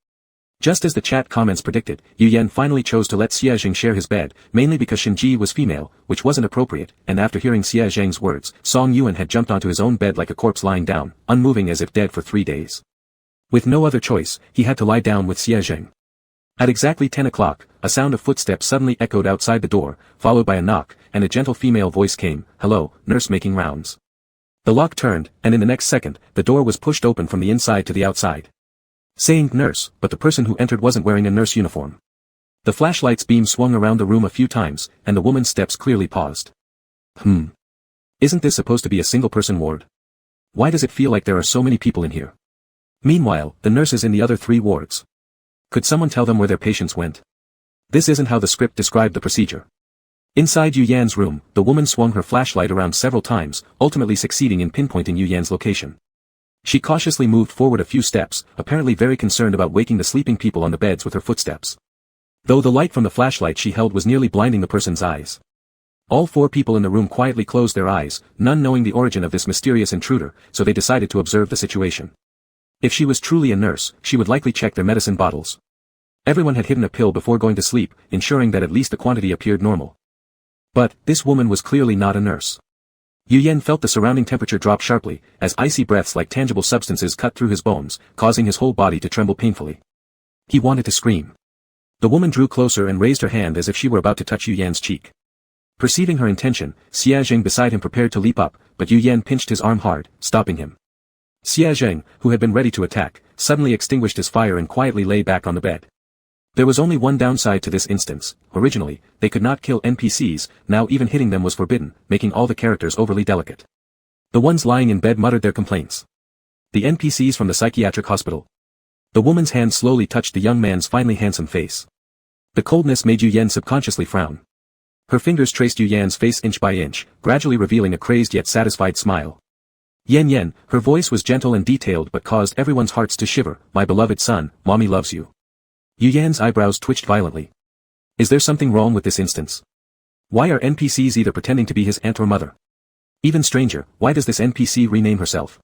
Just as the chat comments predicted, Yu Yan finally chose to let Xie Zheng share his bed, mainly because Shinji was female, which wasn't appropriate, and after hearing Xie Zheng's words, Song Yuan had jumped onto his own bed like a corpse lying down, unmoving as if dead for 3 days. With no other choice, he had to lie down with Xie Zheng. At exactly 10 o'clock, a sound of footsteps suddenly echoed outside the door, followed by a knock, and a gentle female voice came, hello, nurse making rounds. The lock turned, and in the next second, the door was pushed open from the inside to the outside. Saying nurse, but the person who entered wasn't wearing a nurse uniform. The flashlight's beam swung around the room a few times, and the woman's steps clearly paused. Isn't this supposed to be a single-person ward? Why does it feel like there are so many people in here? Meanwhile, the nurses in the other 3 wards. Could someone tell them where their patients went? This isn't how the script described the procedure. Inside Yu Yan's room, the woman swung her flashlight around several times, ultimately succeeding in pinpointing Yu Yan's location. She cautiously moved forward a few steps, apparently very concerned about waking the sleeping people on the beds with her footsteps. Though the light from the flashlight she held was nearly blinding the person's eyes. All 4 people in the room quietly closed their eyes, none knowing the origin of this mysterious intruder, so they decided to observe the situation. If she was truly a nurse, she would likely check their medicine bottles. Everyone had hidden a pill before going to sleep, ensuring that at least the quantity appeared normal. But, this woman was clearly not a nurse. Yu Yan felt the surrounding temperature drop sharply, as icy breaths like tangible substances cut through his bones, causing his whole body to tremble painfully. He wanted to scream. The woman drew closer and raised her hand as if she were about to touch Yu Yan's cheek. Perceiving her intention, Xie Zheng beside him prepared to leap up, but Yu Yan pinched his arm hard, stopping him. Xie Zheng, who had been ready to attack, suddenly extinguished his fire and quietly lay back on the bed. There was only one downside to this instance. Originally, they could not kill NPCs, now even hitting them was forbidden, making all the characters overly delicate. The ones lying in bed muttered their complaints. The NPCs from the psychiatric hospital. The woman's hand slowly touched the young man's finely handsome face. The coldness made Yu Yan subconsciously frown. Her fingers traced Yu Yan's face inch by inch, gradually revealing a crazed yet satisfied smile. Yan, her voice was gentle and detailed but caused everyone's hearts to shiver. My beloved son, mommy loves you. Yu Yan's eyebrows twitched violently. Is there something wrong with this instance? Why are NPCs either pretending to be his aunt or mother? Even stranger, why does this NPC rename herself?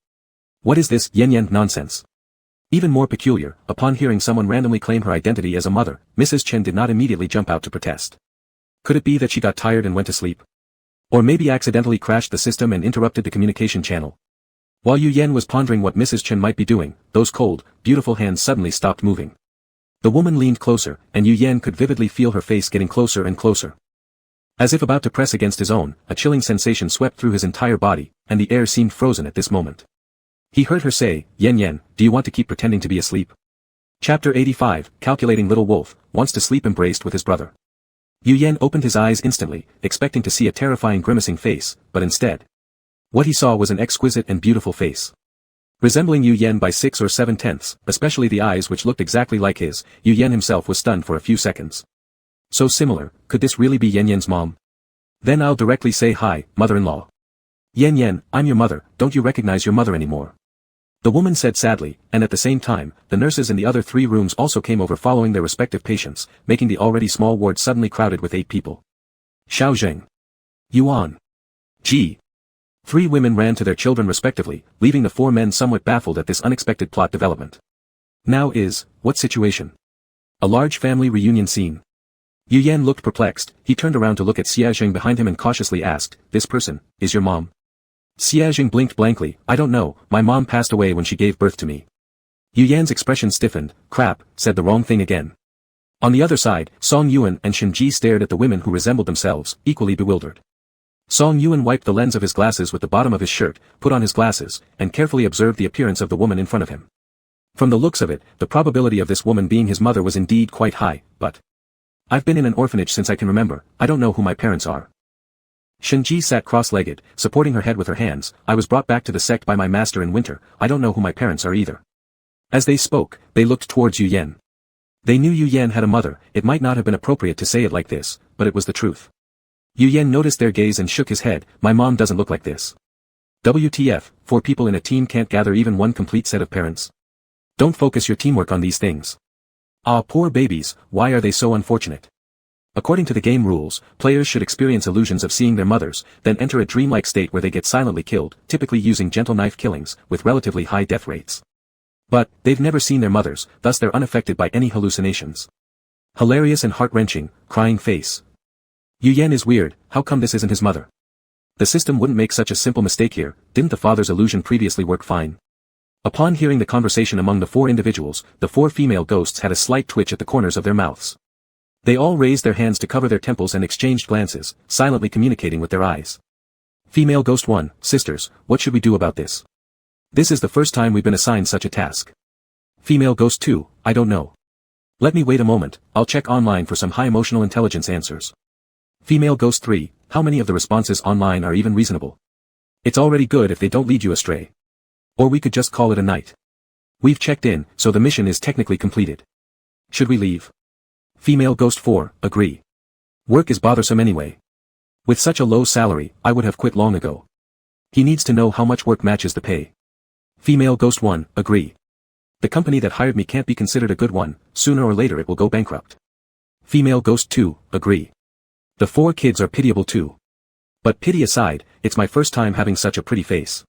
What is this Yan nonsense? Even more peculiar, upon hearing someone randomly claim her identity as a mother, Mrs. Chen did not immediately jump out to protest. Could it be that she got tired and went to sleep? Or maybe accidentally crashed the system and interrupted the communication channel? While Yu Yan was pondering what Mrs. Chen might be doing, those cold, beautiful hands suddenly stopped moving. The woman leaned closer, and Yu Yan could vividly feel her face getting closer and closer. As if about to press against his own, a chilling sensation swept through his entire body, and the air seemed frozen at this moment. He heard her say, "Yan Yan, do you want to keep pretending to be asleep?" Chapter 85, Calculating Little Wolf, wants to sleep embraced with his brother. Yu Yan opened his eyes instantly, expecting to see a terrifying grimacing face, but instead, what he saw was an exquisite and beautiful face. Resembling Yu Yan by 6 or 7/10, especially the eyes which looked exactly like his, Yu Yan himself was stunned for a few seconds. So similar, could this really be Yan Yan's mom? Then I'll directly say hi, mother-in-law. Yan Yan, I'm your mother, don't you recognize your mother anymore? The woman said sadly, and at the same time, the nurses in the other 3 rooms also came over following their respective patients, making the already small ward suddenly crowded with 8 people. Xiao Zheng. Yuan. Ji. 3 women ran to their children respectively, leaving the 4 men somewhat baffled at this unexpected plot development. Now what situation? A large family reunion scene. Yu Yan looked perplexed, he turned around to look at Xia Zheng behind him and cautiously asked, "This person, is your mom?" Xia Zheng blinked blankly, "I don't know, my mom passed away when she gave birth to me." Yu Yan's expression stiffened, "Crap, said the wrong thing again." On the other side, Song Yuan and Shen Ji stared at the women who resembled themselves, equally bewildered. Song Yuan wiped the lens of his glasses with the bottom of his shirt, put on his glasses, and carefully observed the appearance of the woman in front of him. From the looks of it, the probability of this woman being his mother was indeed quite high, but I've been in an orphanage since I can remember, I don't know who my parents are. Shenji sat cross-legged, supporting her head with her hands, I was brought back to the sect by my master in winter, I don't know who my parents are either. As they spoke, they looked towards Yu Yan. They knew Yu Yan had a mother, it might not have been appropriate to say it like this, but it was the truth. Yu Yan noticed their gaze and shook his head, my mom doesn't look like this. WTF, 4 people in a team can't gather even one complete set of parents. Don't focus your teamwork on these things. Ah, poor babies, why are they so unfortunate? According to the game rules, players should experience illusions of seeing their mothers, then enter a dreamlike state where they get silently killed, typically using gentle knife killings, with relatively high death rates. But, they've never seen their mothers, thus they're unaffected by any hallucinations. Hilarious and heart-wrenching, crying face. Yu Yan is weird, how come this isn't his mother? The system wouldn't make such a simple mistake here, didn't the father's illusion previously work fine? Upon hearing the conversation among the 4 individuals, the 4 female ghosts had a slight twitch at the corners of their mouths. They all raised their hands to cover their temples and exchanged glances, silently communicating with their eyes. Female Ghost 1, sisters, what should we do about this? This is the first time we've been assigned such a task. Female Ghost 2, I don't know. Let me wait a moment, I'll check online for some high emotional intelligence answers. Female Ghost 3, how many of the responses online are even reasonable? It's already good if they don't lead you astray. Or we could just call it a night. We've checked in, so the mission is technically completed. Should we leave? Female Ghost 4, agree. Work is bothersome anyway. With such a low salary, I would have quit long ago. He needs to know how much work matches the pay. Female Ghost 1, agree. The company that hired me can't be considered a good one, sooner or later it will go bankrupt. Female Ghost 2, agree. The 4 kids are pitiable too. But pity aside, it's my first time having such a pretty face.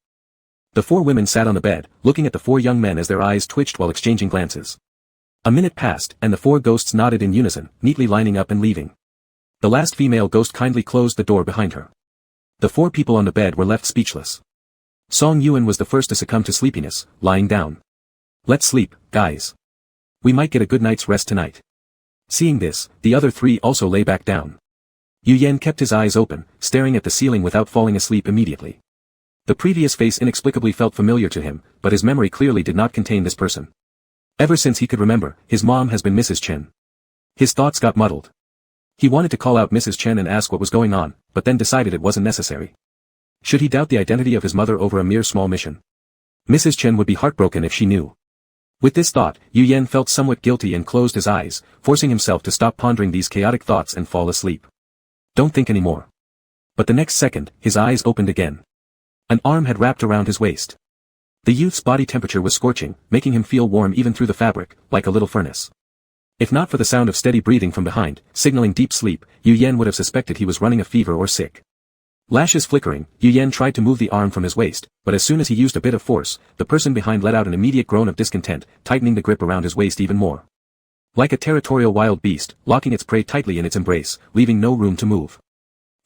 The 4 women sat on the bed, looking at the 4 young men as their eyes twitched while exchanging glances. A minute passed, and the 4 ghosts nodded in unison, neatly lining up and leaving. The last female ghost kindly closed the door behind her. The 4 people on the bed were left speechless. Song Yuan was the first to succumb to sleepiness, lying down. Let's sleep, guys. We might get a good night's rest tonight. Seeing this, the other 3 also lay back down. Yu Yan kept his eyes open, staring at the ceiling without falling asleep immediately. The previous face inexplicably felt familiar to him, but his memory clearly did not contain this person. Ever since he could remember, his mom has been Mrs. Chen. His thoughts got muddled. He wanted to call out Mrs. Chen and ask what was going on, but then decided it wasn't necessary. Should he doubt the identity of his mother over a mere small mission? Mrs. Chen would be heartbroken if she knew. With this thought, Yu Yan felt somewhat guilty and closed his eyes, forcing himself to stop pondering these chaotic thoughts and fall asleep. Don't think anymore. But the next second, his eyes opened again. An arm had wrapped around his waist. The youth's body temperature was scorching, making him feel warm even through the fabric, like a little furnace. If not for the sound of steady breathing from behind, signaling deep sleep, Yu Yan would have suspected he was running a fever or sick. Lashes flickering, Yu Yan tried to move the arm from his waist, but as soon as he used a bit of force, the person behind let out an immediate groan of discontent, tightening the grip around his waist even more. Like a territorial wild beast, locking its prey tightly in its embrace, leaving no room to move.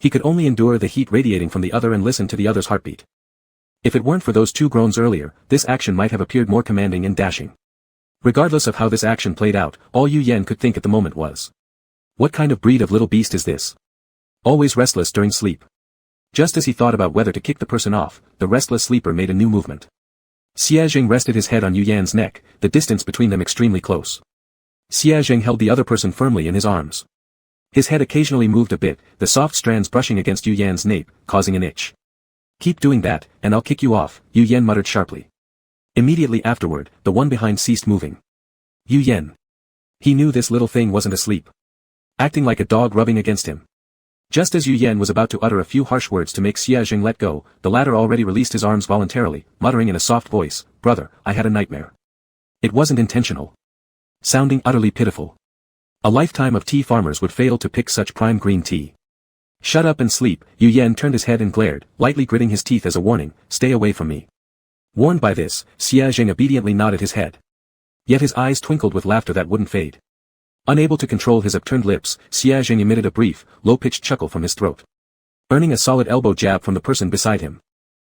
He could only endure the heat radiating from the other and listen to the other's heartbeat. If it weren't for those 2 groans earlier, this action might have appeared more commanding and dashing. Regardless of how this action played out, all Yu Yan could think at the moment was, what kind of breed of little beast is this? Always restless during sleep. Just as he thought about whether to kick the person off, the restless sleeper made a new movement. Xia Jing rested his head on Yu Yan's neck, the distance between them extremely close. Xia Jing held the other person firmly in his arms. His head occasionally moved a bit, the soft strands brushing against Yu Yan's nape, causing an itch. Keep doing that, and I'll kick you off, Yu Yan muttered sharply. Immediately afterward, the one behind ceased moving. Yu Yan. He knew this little thing wasn't asleep. Acting like a dog rubbing against him. Just as Yu Yan was about to utter a few harsh words to make Xia Jing let go, the latter already released his arms voluntarily, muttering in a soft voice, "Brother, I had a nightmare. It wasn't intentional." Sounding utterly pitiful. A lifetime of tea farmers would fail to pick such prime green tea. Shut up and sleep, Yu Yan turned his head and glared, lightly gritting his teeth as a warning, "Stay away from me." Warned by this, Xia Jing obediently nodded his head. Yet his eyes twinkled with laughter that wouldn't fade. Unable to control his upturned lips, Xia Jing emitted a brief, low-pitched chuckle from his throat. Earning a solid elbow jab from the person beside him.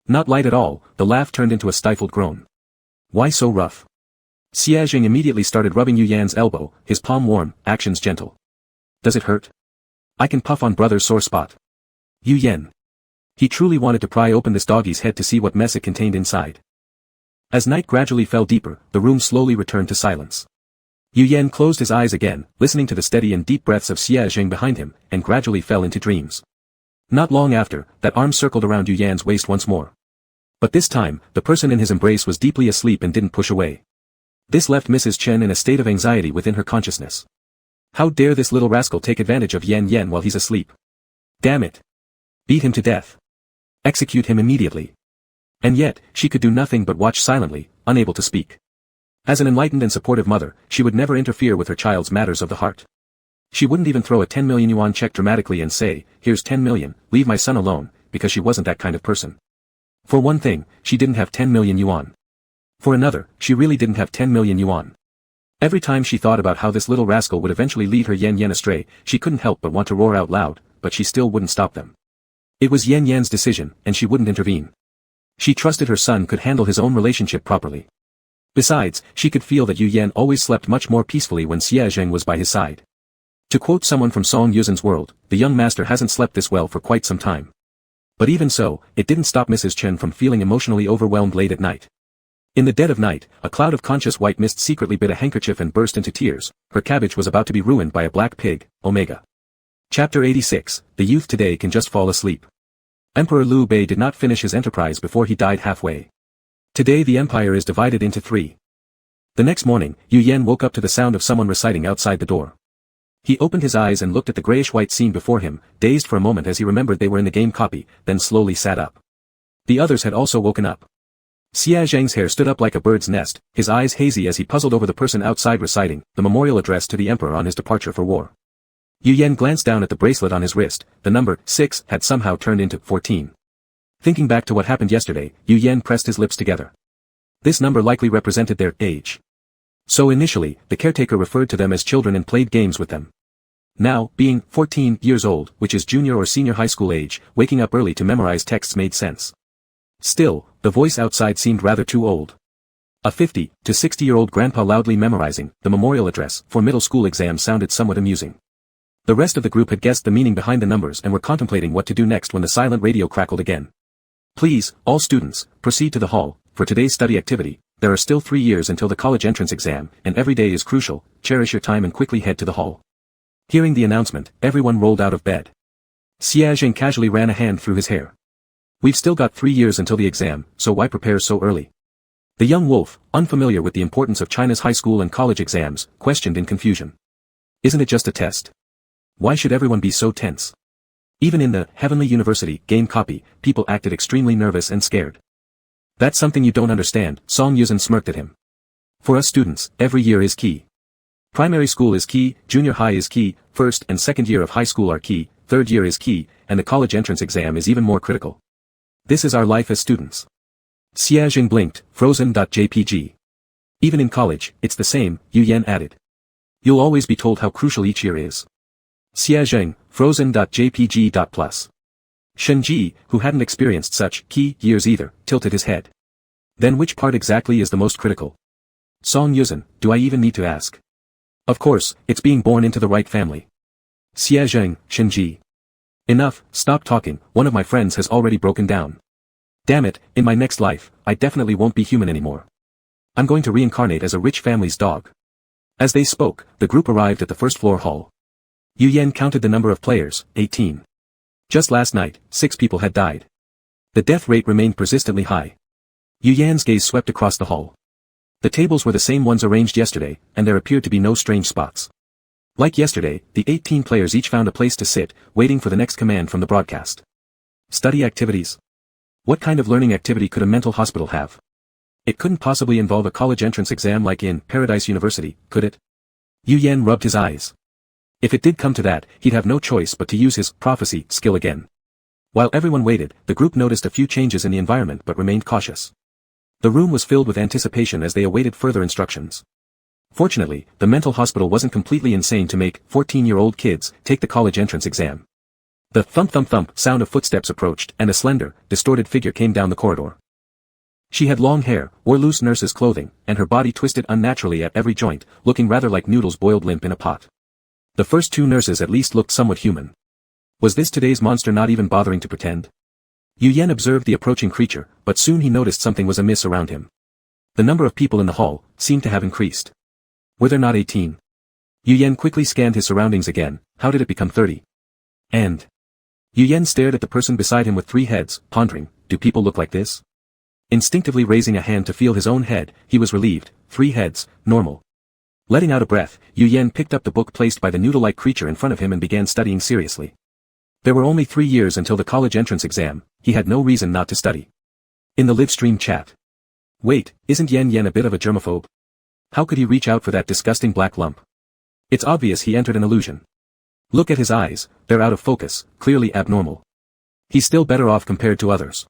Not light at all, the laugh turned into a stifled groan. Why so rough? Xia Jing immediately started rubbing Yu Yan's elbow, his palm warm, actions gentle. Does it hurt? I can puff on brother's sore spot. Yu Yan. He truly wanted to pry open this doggie's head to see what mess it contained inside. As night gradually fell deeper, the room slowly returned to silence. Yu Yan closed his eyes again, listening to the steady and deep breaths of Xia Jing behind him, and gradually fell into dreams. Not long after, that arm circled around Yu Yan's waist once more. But this time, the person in his embrace was deeply asleep and didn't push away. This left Mrs. Chen in a state of anxiety within her consciousness. How dare this little rascal take advantage of Yan Yan while he's asleep? Damn it. Beat him to death. Execute him immediately. And yet, she could do nothing but watch silently, unable to speak. As an enlightened and supportive mother, she would never interfere with her child's matters of the heart. She wouldn't even throw a 10 million yuan check dramatically and say, "Here's 10 million, leave my son alone," because she wasn't that kind of person. For one thing, she didn't have 10 million yuan. For another, she really didn't have 10 million yuan. Every time she thought about how this little rascal would eventually lead her Yan Yan astray, she couldn't help but want to roar out loud, but she still wouldn't stop them. It was Yan Yan's decision, and she wouldn't intervene. She trusted her son could handle his own relationship properly. Besides, she could feel that Yu Yan always slept much more peacefully when Xia Jing was by his side. To quote someone from Song Yuzin's world, the young master hasn't slept this well for quite some time. But even so, it didn't stop Mrs. Chen from feeling emotionally overwhelmed late at night. In the dead of night, a cloud of conscious white mist secretly bit a handkerchief and burst into tears. Her cabbage was about to be ruined by a black pig, Omega. Chapter 86, The Youth Today Can Just Fall Asleep. Emperor Liu Bei did not finish his enterprise before he died halfway. Today the empire is divided into 3. The next morning, Yu Yan woke up to the sound of someone reciting outside the door. He opened his eyes and looked at the grayish-white scene before him, dazed for a moment as he remembered they were in the game copy, then slowly sat up. The others had also woken up. Xia Zhang's hair stood up like a bird's nest, his eyes hazy as he puzzled over the person outside reciting the memorial address to the emperor on his departure for war. Yu Yan glanced down at the bracelet on his wrist. The number 6 had somehow turned into 14. Thinking back to what happened yesterday, Yu Yan pressed his lips together. This number likely represented their age. So initially, the caretaker referred to them as children and played games with them. Now, being 14 years old, which is junior or senior high school age, waking up early to memorize texts made sense. Still, the voice outside seemed rather too old. A 50 to 60-year-old grandpa loudly memorizing the memorial address for middle school exams sounded somewhat amusing. The rest of the group had guessed the meaning behind the numbers and were contemplating what to do next when the silent radio crackled again. Please, all students, proceed to the hall. For today's study activity, there are still 3 years until the college entrance exam, and every day is crucial. Cherish your time and quickly head to the hall. Hearing the announcement, everyone rolled out of bed. Xia Jing casually ran a hand through his hair. We've still got 3 years until the exam, so why prepare so early? The young wolf, unfamiliar with the importance of China's high school and college exams, questioned in confusion. Isn't it just a test? Why should everyone be so tense? Even in the Heavenly University game copy, people acted extremely nervous and scared. That's something you don't understand, Song Yuzhen smirked at him. For us students, every year is key. Primary school is key, junior high is key, first and second year of high school are key, third year is key, and the college entrance exam is even more critical. This is our life as students. Xia Jing blinked, frozen.jpg. Even in college, it's the same, Yu Yan added. You'll always be told how crucial each year is. Xia Zheng, frozen.jpg.plus. Shenji, who hadn't experienced such key years either, tilted his head. Then which part exactly is the most critical? Song Yuzhen, do I even need to ask? Of course, it's being born into the right family. Xia Zheng, Shenji. Enough, stop talking, one of my friends has already broken down. Damn it, in my next life, I definitely won't be human anymore. I'm going to reincarnate as a rich family's dog. As they spoke, the group arrived at the first floor hall. Yu Yan counted the number of players, 18. Just last night, 6 people had died. The death rate remained persistently high. Yu Yan's gaze swept across the hall. The tables were the same ones arranged yesterday, and there appeared to be no strange spots. Like yesterday, the 18 players each found a place to sit, waiting for the next command from the broadcast. Study activities. What kind of learning activity could a mental hospital have? It couldn't possibly involve a college entrance exam like in Paradise University, could it? Yu Yan rubbed his eyes. If it did come to that, he'd have no choice but to use his prophecy skill again. While everyone waited, the group noticed a few changes in the environment but remained cautious. The room was filled with anticipation as they awaited further instructions. Fortunately, the mental hospital wasn't completely insane to make 14-year-old kids take the college entrance exam. The thump-thump-thump sound of footsteps approached and a slender, distorted figure came down the corridor. She had long hair, wore loose nurse's clothing, and her body twisted unnaturally at every joint, looking rather like noodles boiled limp in a pot. The first 2 nurses at least looked somewhat human. Was this today's monster not even bothering to pretend? Yu Yan observed the approaching creature, but soon he noticed something was amiss around him. The number of people in the hall seemed to have increased. Were there not 18? Yu Yan quickly scanned his surroundings again. How did it become 30? And Yu Yan stared at the person beside him with 3 heads, pondering, do people look like this? Instinctively raising a hand to feel his own head, he was relieved. 3 heads, normal. Letting out a breath, Yu Yan picked up the book placed by the noodle-like creature in front of him and began studying seriously. There were only 3 years until the college entrance exam, he had no reason not to study. In the livestream chat. Wait, isn't Yan Yan a bit of a germaphobe? How could he reach out for that disgusting black lump? It's obvious he entered an illusion. Look at his eyes, they're out of focus, clearly abnormal. He's still better off compared to others.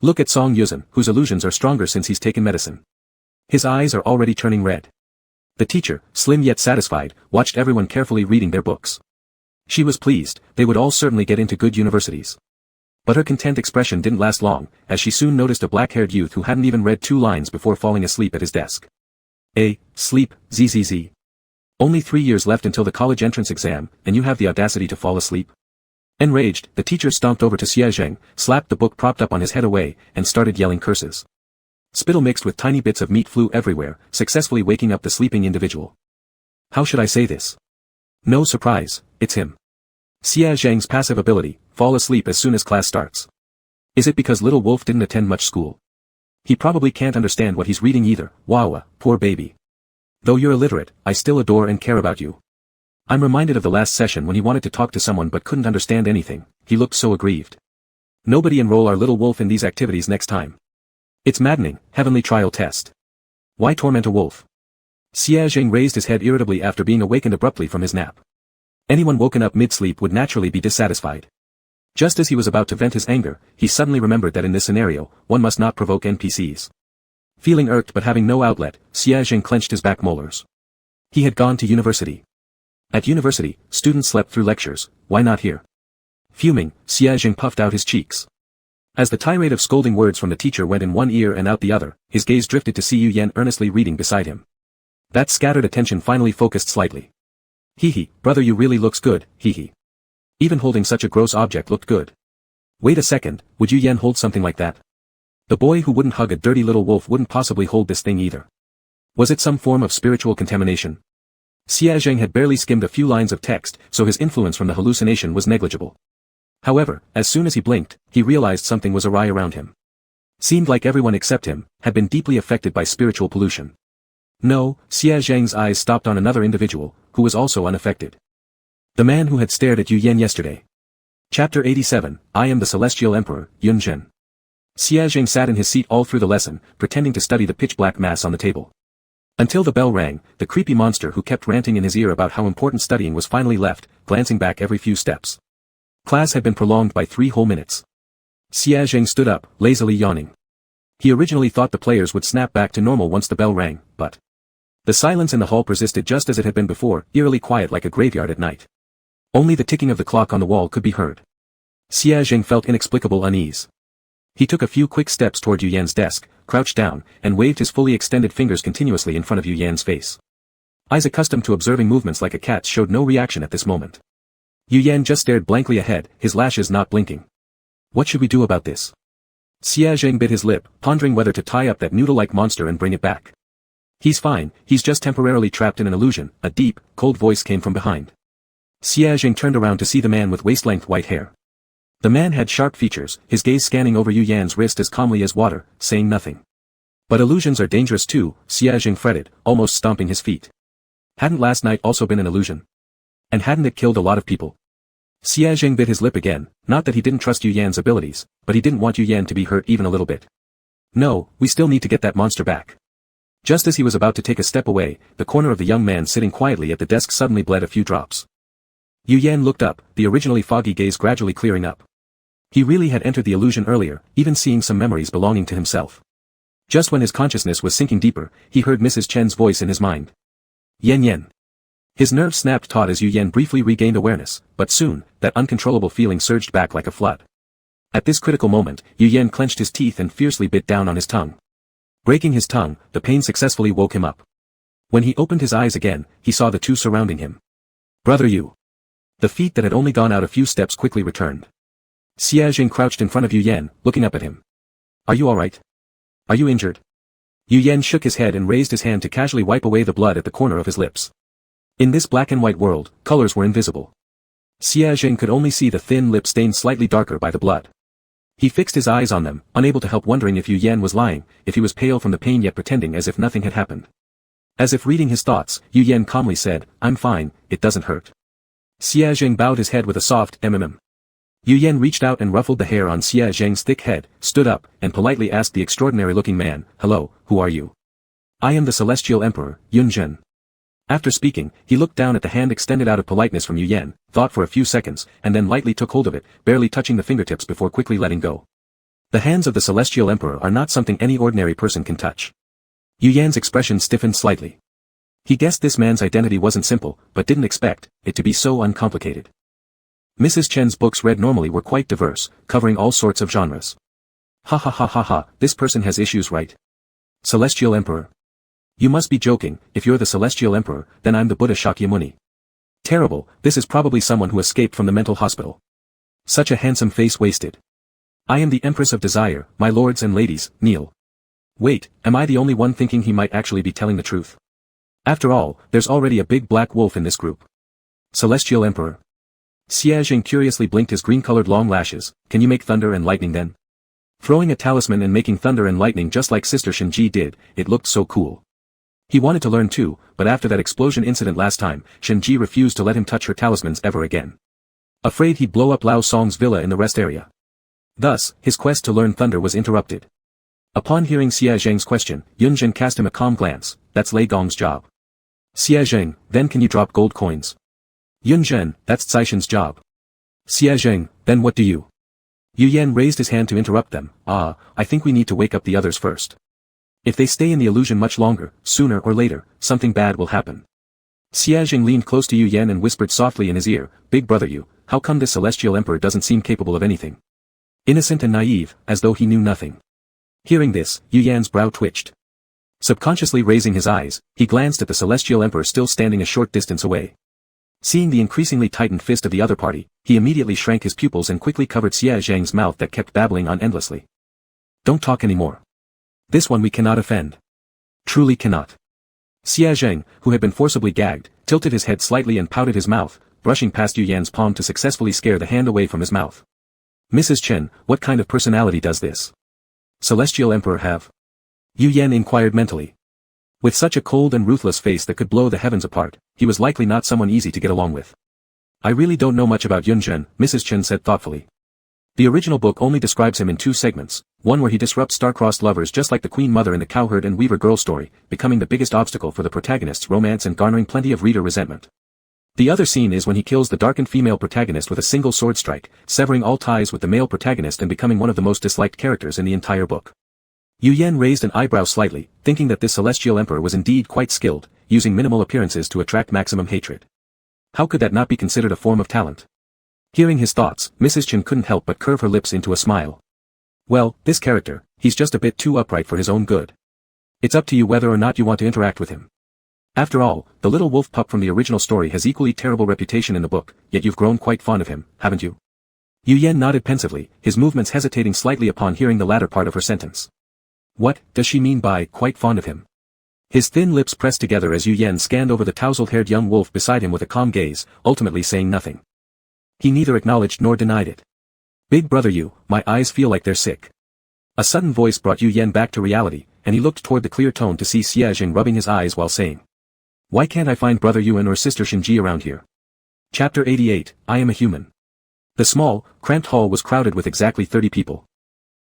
Look at Song Yuzhen, whose illusions are stronger since he's taken medicine. His eyes are already turning red. The teacher, slim yet satisfied, watched everyone carefully reading their books. She was pleased, they would all certainly get into good universities. But her content expression didn't last long, as she soon noticed a black-haired youth who hadn't even read 2 lines before falling asleep at his desk. Sleep, zzz. Only 3 years left until the college entrance exam, and you have the audacity to fall asleep? Enraged, the teacher stomped over to Xia Zheng, slapped the book propped up on his head away, and started yelling curses. Spittle mixed with tiny bits of meat flew everywhere, successfully waking up the sleeping individual. How should I say this? No surprise, it's him. Xia Zheng's passive ability, fall asleep as soon as class starts. Is it because little wolf didn't attend much school? He probably can't understand what he's reading either, wawa, poor baby. Though you're illiterate, I still adore and care about you. I'm reminded of the last session when he wanted to talk to someone but couldn't understand anything, he looked so aggrieved. Nobody enroll our little wolf in these activities next time. It's maddening, heavenly trial test. Why torment a wolf? Xia Zheng raised his head irritably after being awakened abruptly from his nap. Anyone woken up mid-sleep would naturally be dissatisfied. Just as he was about to vent his anger, he suddenly remembered that in this scenario, one must not provoke NPCs. Feeling irked but having no outlet, Xia Zheng clenched his back molars. He had gone to university. At university, students slept through lectures, why not here? Fuming, Xia Zheng puffed out his cheeks. As the tirade of scolding words from the teacher went in one ear and out the other, his gaze drifted to see Yu Yan earnestly reading beside him. That scattered attention finally focused slightly. Hee, brother, you really looks good, hee. Even holding such a gross object looked good. Wait a second, would Yu Yan hold something like that? The boy who wouldn't hug a dirty little wolf wouldn't possibly hold this thing either. Was it some form of spiritual contamination? Xia Zheng had barely skimmed a few lines of text, so his influence from the hallucination was negligible. However, as soon as he blinked, he realized something was awry around him. Seemed like everyone except him had been deeply affected by spiritual pollution. No, Xia Zheng's eyes stopped on another individual, who was also unaffected. The man who had stared at Yu Yan yesterday. Chapter 87, I am the Celestial Emperor, Yun Zhen. Xia Zheng sat in his seat all through the lesson, pretending to study the pitch-black mass on the table. Until the bell rang, the creepy monster who kept ranting in his ear about how important studying was finally left, glancing back every few steps. Class had been prolonged by 3 whole minutes. Xia Zheng stood up, lazily yawning. He originally thought the players would snap back to normal once the bell rang, but The silence in the hall persisted just as it had been before, eerily quiet like a graveyard at night. Only the ticking of the clock on the wall could be heard. Xia Zheng felt inexplicable unease. He took a few quick steps toward Yu Yan's desk, crouched down, and waved his fully extended fingers continuously in front of Yu Yan's face. Eyes accustomed to observing movements like a cat's showed no reaction at this moment. Yu Yan just stared blankly ahead, his lashes not blinking. What should we do about this? Xia Zheng bit his lip, pondering whether to tie up that noodle-like monster and bring it back. He's fine, he's just temporarily trapped in an illusion, a deep, cold voice came from behind. Xia Zheng turned around to see the man with waist-length white hair. The man had sharp features, his gaze scanning over Yu Yan's wrist as calmly as water, saying nothing. But illusions are dangerous too, Xia Zheng fretted, almost stomping his feet. Hadn't last night also been an illusion? And hadn't it killed a lot of people? Xia Zheng bit his lip again, not that he didn't trust Yu Yan's abilities, but he didn't want Yu Yan to be hurt even a little bit. No, we still need to get that monster back. Just as he was about to take a step away, the corner of the young man sitting quietly at the desk suddenly bled a few drops. Yu Yan looked up, the originally foggy gaze gradually clearing up. He really had entered the illusion earlier, even seeing some memories belonging to himself. Just when his consciousness was sinking deeper, he heard Mrs. Chen's voice in his mind. Yen Yen. His nerves snapped taut as Yu Yan briefly regained awareness, but soon, that uncontrollable feeling surged back like a flood. At this critical moment, Yu Yan clenched his teeth and fiercely bit down on his tongue. Breaking his tongue, the pain successfully woke him up. When he opened his eyes again, he saw the two surrounding him. Brother Yu. The feet that had only gone out a few steps quickly returned. Xia Zheng crouched in front of Yu Yan, looking up at him. Are you alright? Are you injured? Yu Yan shook his head and raised his hand to casually wipe away the blood at the corner of his lips. In this black and white world, colors were invisible. Xia Zheng could only see the thin lip stained slightly darker by the blood. He fixed his eyes on them, unable to help wondering if Yu Yan was lying, if he was pale from the pain yet pretending as if nothing had happened. As if reading his thoughts, Yu Yan calmly said, I'm fine, it doesn't hurt. Xia Zheng bowed his head with a soft mm. Yu Yan reached out and ruffled the hair on Xia Zheng's thick head, stood up, and politely asked the extraordinary-looking man, Hello, who are you? I am the Celestial Emperor, Yun Zhen. After speaking, he looked down at the hand extended out of politeness from Yu Yan, thought for a few seconds, and then lightly took hold of it, barely touching the fingertips before quickly letting go. The hands of the Celestial Emperor are not something any ordinary person can touch. Yu Yan's expression stiffened slightly. He guessed this man's identity wasn't simple, but didn't expect it to be so uncomplicated. Mrs. Chen's books read normally were quite diverse, covering all sorts of genres. Ha ha ha ha ha, this person has issues, right? Celestial Emperor. You must be joking, if you're the Celestial Emperor, then I'm the Buddha Shakyamuni. Terrible, this is probably someone who escaped from the mental hospital. Such a handsome face wasted. I am the Empress of Desire, my lords and ladies, kneel. Wait, am I the only one thinking he might actually be telling the truth? After all, there's already a big black wolf in this group. Celestial Emperor. Xia Zheng curiously blinked his green-colored long lashes, can you make thunder and lightning then? Throwing a talisman and making thunder and lightning just like Sister Shenji did, it looked so cool. He wanted to learn too, but after that explosion incident last time, Shenji refused to let him touch her talismans ever again. Afraid he'd blow up Lao Song's villa in the rest area. Thus, his quest to learn thunder was interrupted. Upon hearing Xia Zheng's question, Yun Zhen cast him a calm glance, that's Lei Gong's job. Xia Zheng, then can you drop gold coins? Yun Zhen, that's Caishen's job. Xia Zheng, then what do you? Yu Yan raised his hand to interrupt them, I think we need to wake up the others first. If they stay in the illusion much longer, sooner or later, something bad will happen. Xia Zheng leaned close to Yu Yan and whispered softly in his ear, Big brother Yu, how come this Celestial Emperor doesn't seem capable of anything? Innocent and naive, as though he knew nothing. Hearing this, Yu Yan's brow twitched. Subconsciously raising his eyes, he glanced at the Celestial Emperor still standing a short distance away. Seeing the increasingly tightened fist of the other party, he immediately shrank his pupils and quickly covered Xia Zheng's mouth that kept babbling on endlessly. Don't talk anymore. This one we cannot offend. Truly cannot. Xia Zheng, who had been forcibly gagged, tilted his head slightly and pouted his mouth, brushing past Yu Yan's palm to successfully scare the hand away from his mouth. Mrs. Chen, what kind of personality does this Celestial Emperor have? Yu Yan inquired mentally. With such a cold and ruthless face that could blow the heavens apart, he was likely not someone easy to get along with. I really don't know much about Yun Zhen, Mrs. Chen said thoughtfully. The original book only describes him in two segments, one where he disrupts star-crossed lovers just like the Queen Mother in the Cowherd and Weaver girl story, becoming the biggest obstacle for the protagonist's romance and garnering plenty of reader resentment. The other scene is when he kills the darkened female protagonist with a single sword strike, severing all ties with the male protagonist and becoming one of the most disliked characters in the entire book. Yu Yan raised an eyebrow slightly, thinking that this celestial emperor was indeed quite skilled, using minimal appearances to attract maximum hatred. How could that not be considered a form of talent? Hearing his thoughts, Mrs. Chen couldn't help but curve her lips into a smile. Well, this character, he's just a bit too upright for his own good. It's up to you whether or not you want to interact with him. After all, the little wolf pup from the original story has equally terrible reputation in the book, yet you've grown quite fond of him, haven't you? Yu Yan nodded pensively, his movements hesitating slightly upon hearing the latter part of her sentence. What does she mean by quite fond of him? His thin lips pressed together as Yu Yan scanned over the tousled-haired young wolf beside him with a calm gaze, ultimately saying nothing. He neither acknowledged nor denied it. Big brother Yu, my eyes feel like they're sick. A sudden voice brought Yu Yan back to reality, and he looked toward the clear tone to see Xie Jing rubbing his eyes while saying, Why can't I find brother Yuan or sister Shinji around here? Chapter 88, I Am a Human. The small, cramped hall was crowded with exactly 30 people.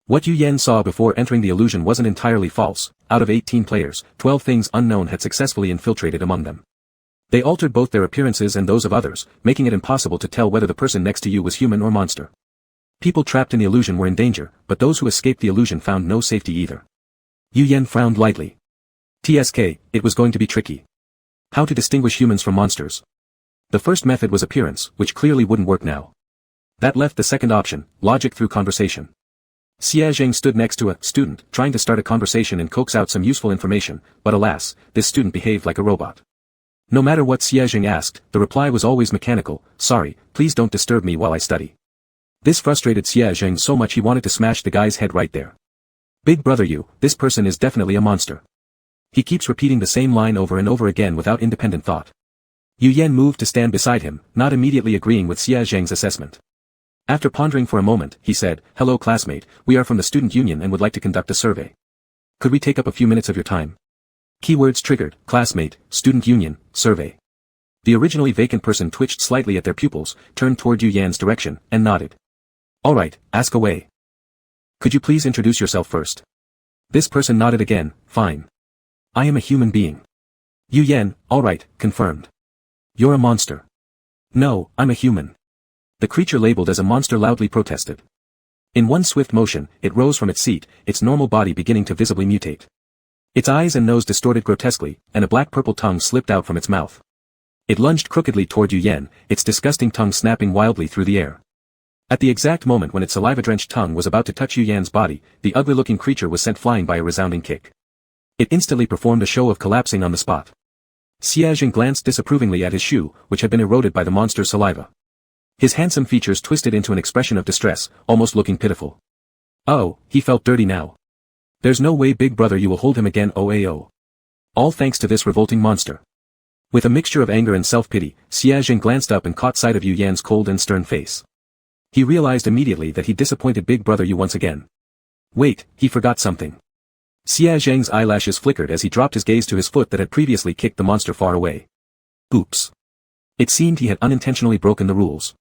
What Yu Yan saw before entering the illusion wasn't entirely false. Out of 18 players, 12 things unknown had successfully infiltrated among them. They altered both their appearances and those of others, making it impossible to tell whether the person next to you was human or monster. People trapped in the illusion were in danger, but those who escaped the illusion found no safety either. Yu Yan frowned lightly. TSK, it was going to be tricky. How to distinguish humans from monsters? The first method was appearance, which clearly wouldn't work now. That left the second option, logic through conversation. Xie Jing stood next to a student, trying to start a conversation and coax out some useful information, but alas, this student behaved like a robot. No matter what Xie Jing asked, the reply was always mechanical, sorry, please don't disturb me while I study. This frustrated Xie Jing so much he wanted to smash the guy's head right there. Big brother Yu, this person is definitely a monster. He keeps repeating the same line over and over again without independent thought. Yu Yan moved to stand beside him, not immediately agreeing with Xie Jing's assessment. After pondering for a moment, he said, Hello classmate, we are from the student union and would like to conduct a survey. Could we take up a few minutes of your time? Keywords triggered, classmate, student union, survey. The originally vacant person twitched slightly at their pupils, turned toward Yu Yan's direction, and nodded. Alright, ask away. Could you please introduce yourself first? This person nodded again, fine. I am a human being. Yu Yan, alright, confirmed. You're a monster. No, I'm a human. The creature labeled as a monster loudly protested. In one swift motion, it rose from its seat, its normal body beginning to visibly mutate. Its eyes and nose distorted grotesquely, and a black-purple tongue slipped out from its mouth. It lunged crookedly toward Yu Yan, its disgusting tongue snapping wildly through the air. At the exact moment when its saliva-drenched tongue was about to touch Yu Yan's body, the ugly-looking creature was sent flying by a resounding kick. It instantly performed a show of collapsing on the spot. Xie Jing glanced disapprovingly at his shoe, which had been eroded by the monster's saliva. His handsome features twisted into an expression of distress, almost looking pitiful. Oh, he felt dirty now. There's no way big brother you will hold him again OAO. All thanks to this revolting monster. With a mixture of anger and self-pity, Xie Jing glanced up and caught sight of Yu Yan's cold and stern face. He realized immediately that he disappointed big brother Yu once again. Wait, he forgot something. Xie Jing's eyelashes flickered as he dropped his gaze to his foot that had previously kicked the monster far away. Oops. It seemed he had unintentionally broken the rules.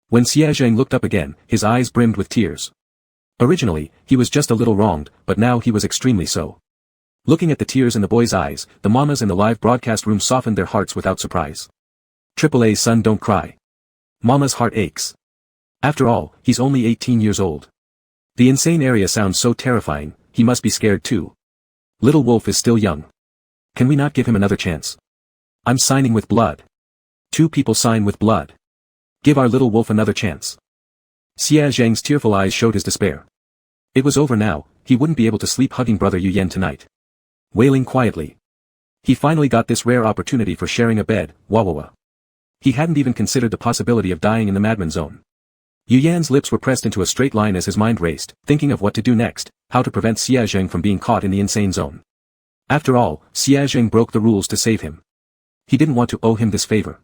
When Xie Jing looked up again, his eyes brimmed with tears. Originally, he was just a little wronged, but now he was extremely so. Looking at the tears in the boy's eyes, the mamas in the live broadcast room softened their hearts without surprise. AAA son don't cry. Mama's heart aches. After all, he's only 18 years old. The insane area sounds so terrifying, he must be scared too. Little wolf is still young. Can we not give him another chance? I'm signing with blood. 2 people sign with blood. Give our little wolf another chance. Xie Jing's tearful eyes showed his despair. It was over now, he wouldn't be able to sleep hugging brother Yu Yan tonight. Wailing quietly. He finally got this rare opportunity for sharing a bed, wawawa. He hadn't even considered the possibility of dying in the madman zone. Yu Yan's lips were pressed into a straight line as his mind raced, thinking of what to do next, how to prevent Xie Jing from being caught in the insane zone. After all, Xie Jing broke the rules to save him. He didn't want to owe him this favor.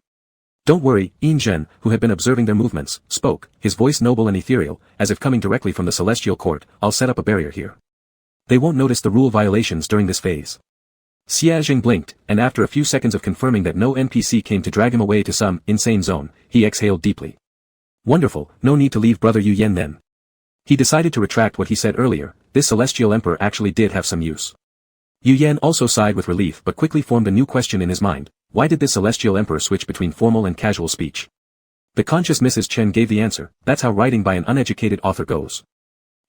Don't worry, Yin Zhen, who had been observing their movements, spoke, his voice noble and ethereal, as if coming directly from the celestial court. I'll set up a barrier here. They won't notice the rule violations during this phase. Xie Jing blinked, and after a few seconds of confirming that no NPC came to drag him away to some insane zone, he exhaled deeply. Wonderful, no need to leave brother Yu Yan then. He decided to retract what he said earlier, this celestial emperor actually did have some use. Yu Yan also sighed with relief but quickly formed a new question in his mind. Why did this celestial emperor switch between formal and casual speech? The conscious Mrs. Chen gave the answer, that's how writing by an uneducated author goes.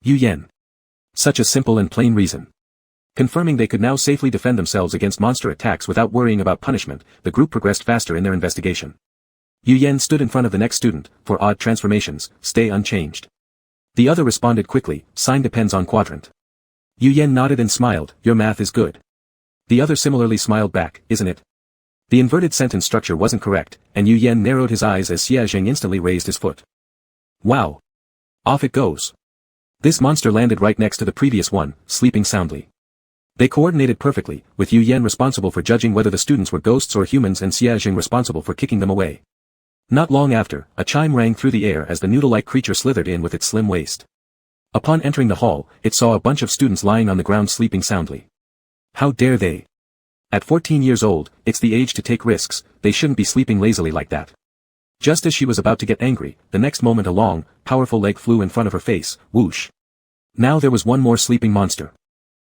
Yu Yan. Such a simple and plain reason. Confirming they could now safely defend themselves against monster attacks without worrying about punishment, the group progressed faster in their investigation. Yu Yan stood in front of the next student. For odd transformations, stay unchanged. The other responded quickly, sign depends on quadrant. Yu Yan nodded and smiled, your math is good. The other similarly smiled back, isn't it? The inverted sentence structure wasn't correct, and Yu Yan narrowed his eyes as Xia Zheng instantly raised his foot. Wow! Off it goes. This monster landed right next to the previous one, sleeping soundly. They coordinated perfectly, with Yu Yan responsible for judging whether the students were ghosts or humans and Xia Zheng responsible for kicking them away. Not long after, a chime rang through the air as the noodle-like creature slithered in with its slim waist. Upon entering the hall, it saw a bunch of students lying on the ground sleeping soundly. How dare they? At 14 years old, it's the age to take risks, they shouldn't be sleeping lazily like that. Just as she was about to get angry, the next moment a long, powerful leg flew in front of her face, whoosh. Now there was one more sleeping monster.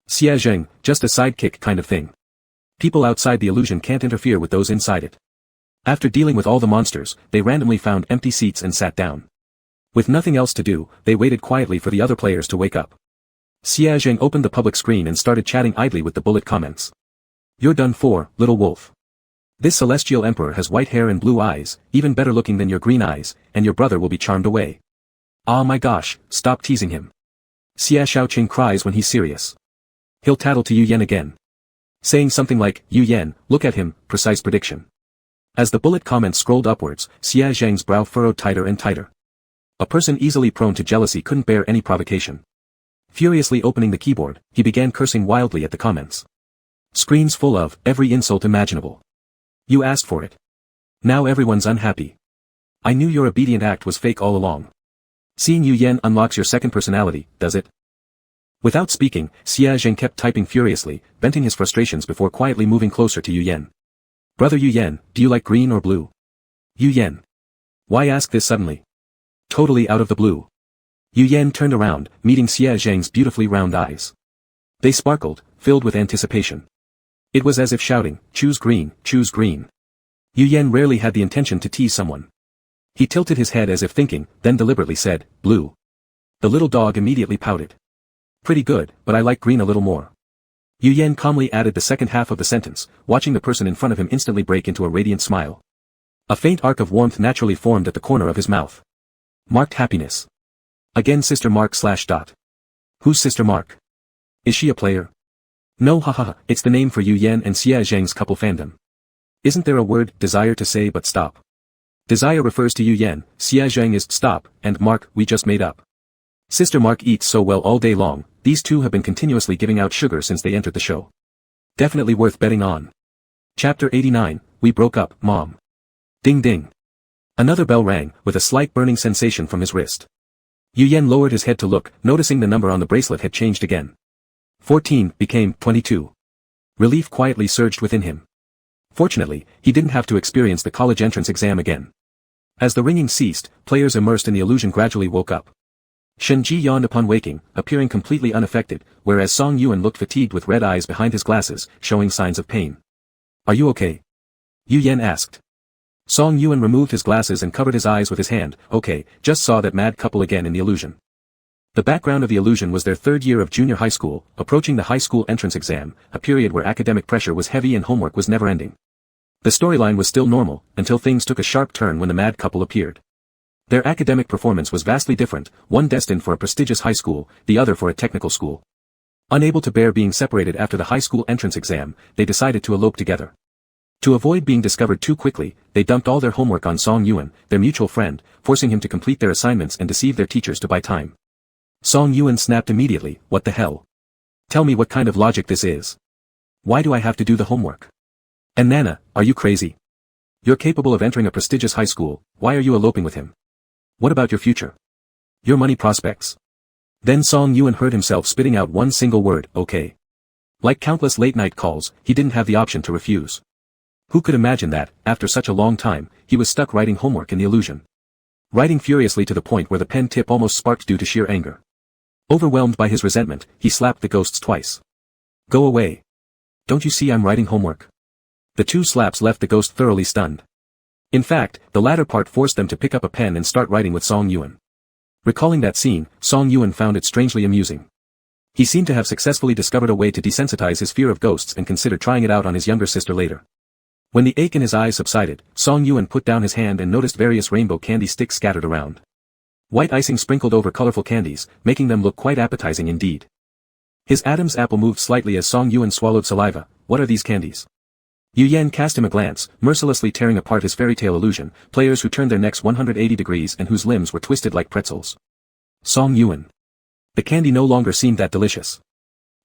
Xia Zheng, just a sidekick kind of thing. People outside the illusion can't interfere with those inside it. After dealing with all the monsters, they randomly found empty seats and sat down. With nothing else to do, they waited quietly for the other players to wake up. Xia Zheng opened the public screen and started chatting idly with the bullet comments. You're done for, little wolf. This celestial emperor has white hair and blue eyes, even better looking than your green eyes, and your brother will be charmed away. Ah my gosh, stop teasing him. Xia Shaoqing cries when he's serious. He'll tattle to Yu Yan again. Saying something like, Yu Yan, look at him, precise prediction. As the bullet comments scrolled upwards, Xia Zheng's brow furrowed tighter and tighter. A person easily prone to jealousy couldn't bear any provocation. Furiously opening the keyboard, he began cursing wildly at the comments. Screens full of every insult imaginable. You asked for it. Now everyone's unhappy. I knew your obedient act was fake all along. Seeing Yu Yan unlocks your second personality, does it? Without speaking, Xia Zheng kept typing furiously, venting his frustrations before quietly moving closer to Yu Yan. Brother Yu Yan, do you like green or blue? Yu Yan. Why ask this suddenly? Totally out of the blue. Yu Yan turned around, meeting Xia Zheng's beautifully round eyes. They sparkled, filled with anticipation. It was as if shouting, choose green, choose green. Yu Yan rarely had the intention to tease someone. He tilted his head as if thinking, then deliberately said, blue. The little dog immediately pouted. Pretty good, but I like green a little more. Yu Yan calmly added the second half of the sentence, watching the person in front of him instantly break into a radiant smile. A faint arc of warmth naturally formed at the corner of his mouth. Marked happiness. Again Sister Mark /. Who's Sister Mark? Is she a player? No haha, it's the name for Yu Yan and Xia Zheng's couple fandom. Isn't there a word, desire to say but stop? Desire refers to Yu Yan, Xia Zheng is stop, and Mark, we just made up. Sister Mark eats so well all day long, these two have been continuously giving out sugar since they entered the show. Definitely worth betting on. Chapter 89, We Broke Up, Mom. Ding ding. Another bell rang, with a slight burning sensation from his wrist. Yu Yan lowered his head to look, noticing the number on the bracelet had changed again. 14 became 22. Relief quietly surged within him. Fortunately, he didn't have to experience the college entrance exam again. As the ringing ceased, players immersed in the illusion gradually woke up. Shen Ji yawned upon waking, appearing completely unaffected, whereas Song Yuan looked fatigued with red eyes behind his glasses, showing signs of pain. Are you okay? Yu Yan asked. Song Yuan removed his glasses and covered his eyes with his hand. Okay, just saw that mad couple again in the illusion. The background of the illusion was their third year of junior high school, approaching the high school entrance exam, a period where academic pressure was heavy and homework was never ending. The storyline was still normal, until things took a sharp turn when the mad couple appeared. Their academic performance was vastly different, one destined for a prestigious high school, the other for a technical school. Unable to bear being separated after the high school entrance exam, they decided to elope together. To avoid being discovered too quickly, they dumped all their homework on Song Yuan, their mutual friend, forcing him to complete their assignments and deceive their teachers to buy time. Song Yuan snapped immediately, what the hell? Tell me what kind of logic this is. Why do I have to do the homework? And Nana, are you crazy? You're capable of entering a prestigious high school, why are you eloping with him? What about your future? Your money prospects? Then Song Yuan heard himself spitting out one single word, okay. Like countless late-night calls, he didn't have the option to refuse. Who could imagine that, after such a long time, he was stuck writing homework in the illusion. Writing furiously to the point where the pen tip almost sparked due to sheer anger. Overwhelmed by his resentment, he slapped the ghosts twice. Go away. Don't you see I'm writing homework? The two slaps left the ghost thoroughly stunned. In fact, the latter part forced them to pick up a pen and start writing with Song Yuan. Recalling that scene, Song Yuan found it strangely amusing. He seemed to have successfully discovered a way to desensitize his fear of ghosts and considered trying it out on his younger sister later. When the ache in his eyes subsided, Song Yuan put down his hand and noticed various rainbow candy sticks scattered around. White icing sprinkled over colorful candies, making them look quite appetizing indeed. His Adam's apple moved slightly as Song Yuan swallowed saliva. What are these candies? Yu Yan cast him a glance, mercilessly tearing apart his fairy tale illusion, players who turned their necks 180 degrees and whose limbs were twisted like pretzels. Song Yuan. The candy no longer seemed that delicious.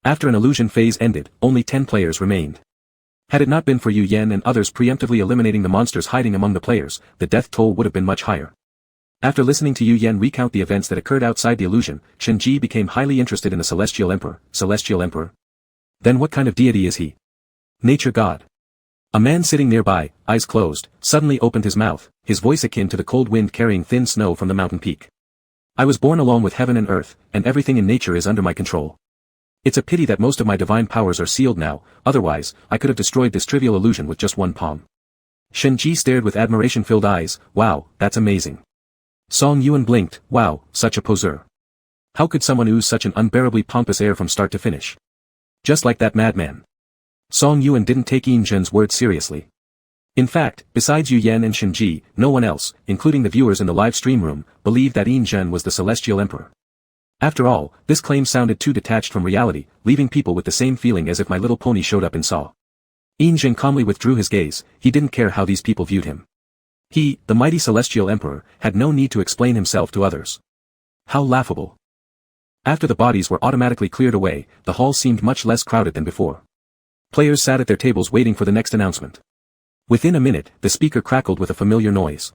After an illusion phase ended, only 10 players remained. Had it not been for Yu Yan and others preemptively eliminating the monsters hiding among the players, the death toll would have been much higher. After listening to Yu Yan recount the events that occurred outside the illusion, Shen Ji became highly interested in the Celestial Emperor. Celestial Emperor? Then what kind of deity is he? Nature god. A man sitting nearby, eyes closed, suddenly opened his mouth, his voice akin to the cold wind carrying thin snow from the mountain peak. I was born along with heaven and earth, and everything in nature is under my control. It's a pity that most of my divine powers are sealed now, otherwise, I could have destroyed this trivial illusion with just one palm. Shen Ji stared with admiration-filled eyes. Wow, that's amazing. Song Yuan blinked. Wow, such a poseur. How could someone ooze such an unbearably pompous air from start to finish? Just like that madman. Song Yuan didn't take Yin Zhen's words seriously. In fact, besides Yu Yan and Shen Ji, no one else, including the viewers in the live stream room, believed that Yin Zhen was the Celestial Emperor. After all, this claim sounded too detached from reality, leaving people with the same feeling as if My Little Pony showed up and saw. Yin Zhen calmly withdrew his gaze. He didn't care how these people viewed him. He, the mighty Celestial Emperor, had no need to explain himself to others. How laughable. After the bodies were automatically cleared away, the hall seemed much less crowded than before. Players sat at their tables waiting for the next announcement. Within a minute, the speaker crackled with a familiar noise.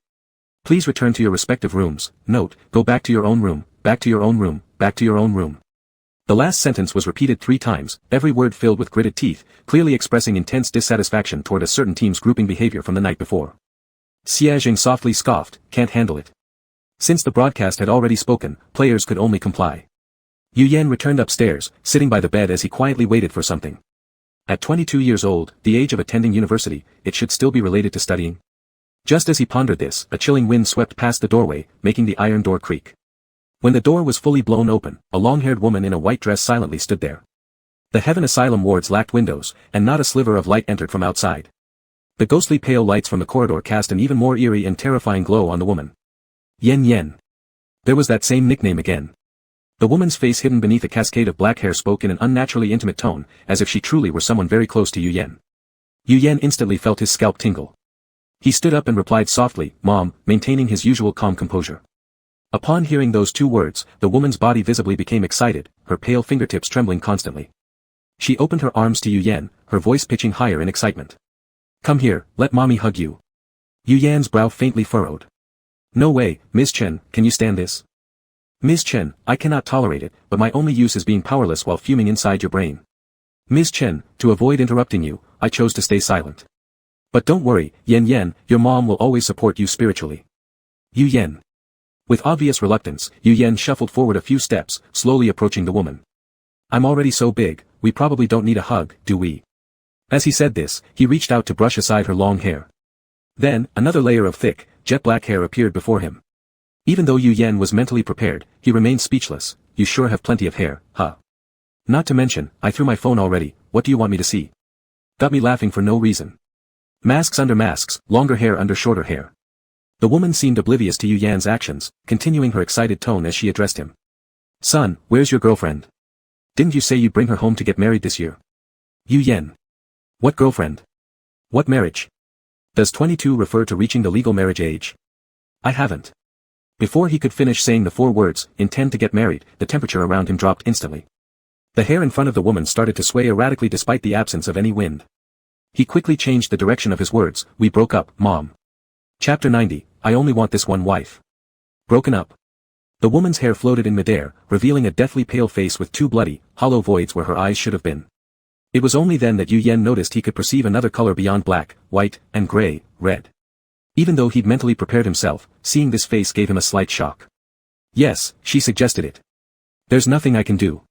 Please return to your respective rooms. Note, go back to your own room, back to your own room, back to your own room. The last sentence was repeated 3 times, every word filled with gritted teeth, clearly expressing intense dissatisfaction toward a certain team's grouping behavior from the night before. Xia Jing softly scoffed, can't handle it. Since the broadcast had already spoken, players could only comply. Yu Yan returned upstairs, sitting by the bed as he quietly waited for something. At 22 years old, the age of attending university, it should still be related to studying. Just as he pondered this, a chilling wind swept past the doorway, making the iron door creak. When the door was fully blown open, a long-haired woman in a white dress silently stood there. The Heaven Asylum wards lacked windows, and not a sliver of light entered from outside. The ghostly pale lights from the corridor cast an even more eerie and terrifying glow on the woman. Yen Yen. There was that same nickname again. The woman's face hidden beneath a cascade of black hair spoke in an unnaturally intimate tone, as if she truly were someone very close to Yu Yan. Yu Yan instantly felt his scalp tingle. He stood up and replied softly, Mom, maintaining his usual calm composure. Upon hearing those 2 words, the woman's body visibly became excited, her pale fingertips trembling constantly. She opened her arms to Yu Yan, her voice pitching higher in excitement. Come here, let mommy hug you. Yu Yan's brow faintly furrowed. No way, Ms. Chen, can you stand this? Ms. Chen, I cannot tolerate it, but my only use is being powerless while fuming inside your brain. Ms. Chen, to avoid interrupting you, I chose to stay silent. But don't worry, Yen Yen, your mom will always support you spiritually. Yu Yan. With obvious reluctance, Yu Yan shuffled forward a few steps, slowly approaching the woman. I'm already so big, we probably don't need a hug, do we? As he said this, he reached out to brush aside her long hair. Then, another layer of thick, jet black hair appeared before him. Even though Yu Yan was mentally prepared, he remained speechless. You sure have plenty of hair, huh? Not to mention, I threw my phone already, what do you want me to see? Got me laughing for no reason. Masks under masks, longer hair under shorter hair. The woman seemed oblivious to Yu Yan's actions, continuing her excited tone as she addressed him. Son, where's your girlfriend? Didn't you say you'd bring her home to get married this year? Yu Yan. What girlfriend? What marriage? Does 22 refer to reaching the legal marriage age? I haven't. Before he could finish saying the 4 words, intend to get married, the temperature around him dropped instantly. The hair in front of the woman started to sway erratically despite the absence of any wind. He quickly changed the direction of his words, we broke up, Mom. Chapter 90, I only want this one wife. Broken up. The woman's hair floated in midair, revealing a deathly pale face with 2 bloody, hollow voids where her eyes should have been. It was only then that Yu Yan noticed he could perceive another color beyond black, white, and gray, red. Even though he'd mentally prepared himself, seeing this face gave him a slight shock. Yes, she suggested it. There's nothing I can do.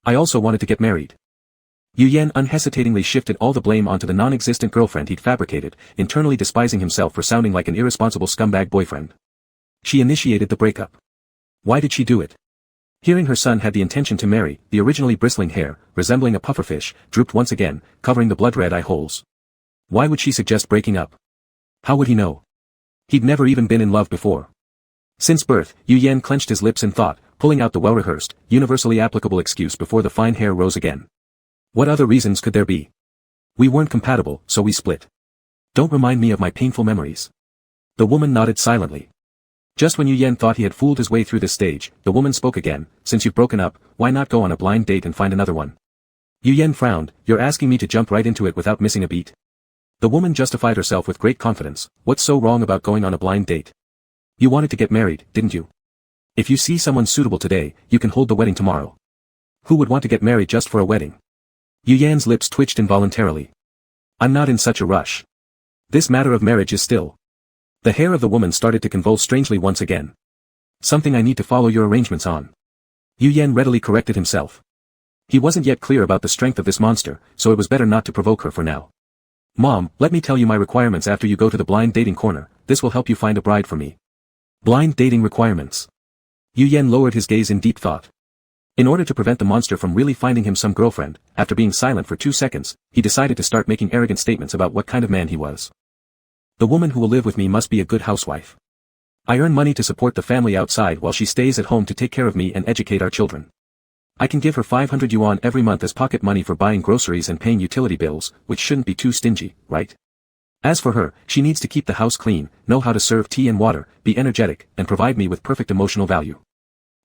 I also wanted to get married. Yu Yan unhesitatingly shifted all the blame onto the non-existent girlfriend he'd fabricated, internally despising himself for sounding like an irresponsible scumbag boyfriend. She initiated the breakup. Why did she do it? Hearing her son had the intention to marry, the originally bristling hair, resembling a pufferfish, drooped once again, covering the blood-red eye holes. Why would she suggest breaking up? How would he know? He'd never even been in love before. Since birth, Yu Yan clenched his lips in thought, pulling out the well-rehearsed, universally applicable excuse before the fine hair rose again. What other reasons could there be? We weren't compatible, so we split. Don't remind me of my painful memories. The woman nodded silently. Just when Yu Yan thought he had fooled his way through this stage, the woman spoke again. Since you've broken up, why not go on a blind date and find another one? Yu Yan frowned. You're asking me to jump right into it without missing a beat? The woman justified herself with great confidence. What's so wrong about going on a blind date? You wanted to get married, didn't you? If you see someone suitable today, you can hold the wedding tomorrow. Who would want to get married just for a wedding? Yu Yan's lips twitched involuntarily. I'm not in such a rush. This matter of marriage is still. The hair of the woman started to convulse strangely once again. Something I need to follow your arrangements on. Yu Yan readily corrected himself. He wasn't yet clear about the strength of this monster, so it was better not to provoke her for now. Mom, let me tell you my requirements after you go to the blind dating corner. This will help you find a bride for me. Blind dating requirements. Yu Yan lowered his gaze in deep thought. In order to prevent the monster from really finding him some girlfriend, after being silent for 2 seconds, he decided to start making arrogant statements about what kind of man he was. The woman who will live with me must be a good housewife. I earn money to support the family outside while she stays at home to take care of me and educate our children. I can give her 500 yuan every month as pocket money for buying groceries and paying utility bills, which shouldn't be too stingy, right? As for her, she needs to keep the house clean, know how to serve tea and water, be energetic, and provide me with perfect emotional value.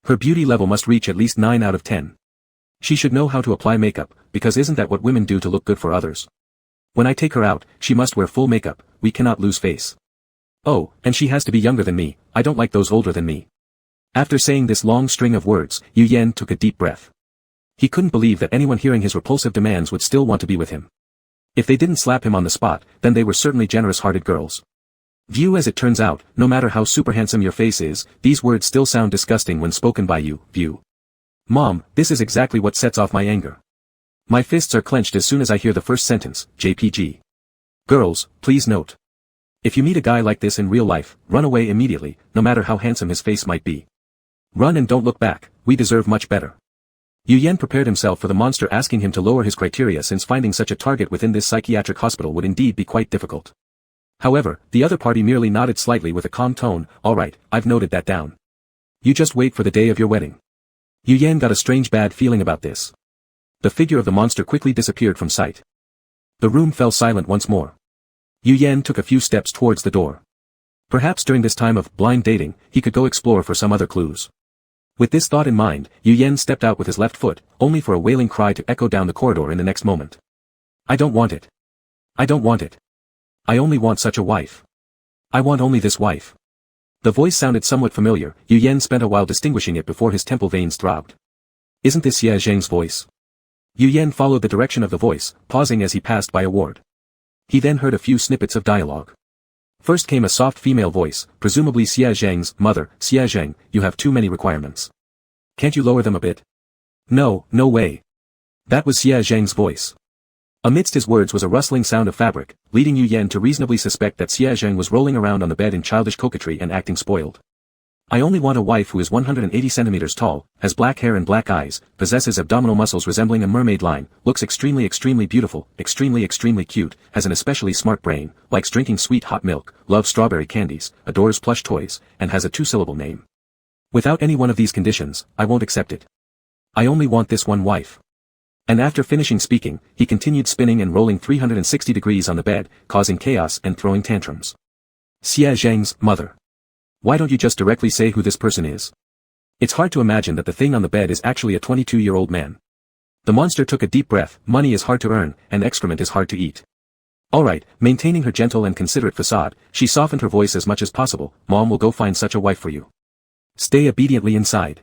Her beauty level must reach at least 9 out of 10. She should know how to apply makeup, because isn't that what women do to look good for others? When I take her out, she must wear full makeup, we cannot lose face. Oh, and she has to be younger than me, I don't like those older than me. After saying this long string of words, Yu Yan took a deep breath. He couldn't believe that anyone hearing his repulsive demands would still want to be with him. If they didn't slap him on the spot, then they were certainly generous-hearted girls. View as it turns out, no matter how super handsome your face is, these words still sound disgusting when spoken by you, View. Mom, this is exactly what sets off my anger. My fists are clenched as soon as I hear the first sentence, JPG. Girls, please note. If you meet a guy like this in real life, run away immediately, no matter how handsome his face might be. Run and don't look back, we deserve much better. Yu Yan prepared himself for the monster asking him to lower his criteria since finding such a target within this psychiatric hospital would indeed be quite difficult. However, the other party merely nodded slightly with a calm tone. Alright, I've noted that down. You just wait for the day of your wedding. Yu Yan got a strange bad feeling about this. The figure of the monster quickly disappeared from sight. The room fell silent once more. Yu Yan took a few steps towards the door. Perhaps during this time of blind dating, he could go explore for some other clues. With this thought in mind, Yu Yan stepped out with his left foot, only for a wailing cry to echo down the corridor in the next moment. I don't want it. I don't want it. I only want such a wife. I want only this wife. The voice sounded somewhat familiar. Yu Yan spent a while distinguishing it before his temple veins throbbed. Isn't this Xie Zheng's voice? Yu Yan followed the direction of the voice, pausing as he passed by a ward. He then heard a few snippets of dialogue. First came a soft female voice, presumably Xie Zheng's mother. Xie Zheng, you have too many requirements. Can't you lower them a bit? No, no way. That was Xie Zheng's voice. Amidst his words was a rustling sound of fabric, leading Yu Yan to reasonably suspect that Xie Zheng was rolling around on the bed in childish coquetry and acting spoiled. I only want a wife who is 180 centimeters tall, has black hair and black eyes, possesses abdominal muscles resembling a mermaid line, looks extremely beautiful, extremely cute, has an especially smart brain, likes drinking sweet hot milk, loves strawberry candies, adores plush toys, and has a 2-syllable name. Without any one of these conditions, I won't accept it. I only want this one wife. And after finishing speaking, he continued spinning and rolling 360 degrees on the bed, causing chaos and throwing tantrums. Xie Zheng's mother. Why don't you just directly say who this person is? It's hard to imagine that the thing on the bed is actually a 22-year-old man. The monster took a deep breath. Money is hard to earn, and excrement is hard to eat. Alright, maintaining her gentle and considerate facade, she softened her voice as much as possible. Mom will go find such a wife for you. Stay obediently inside.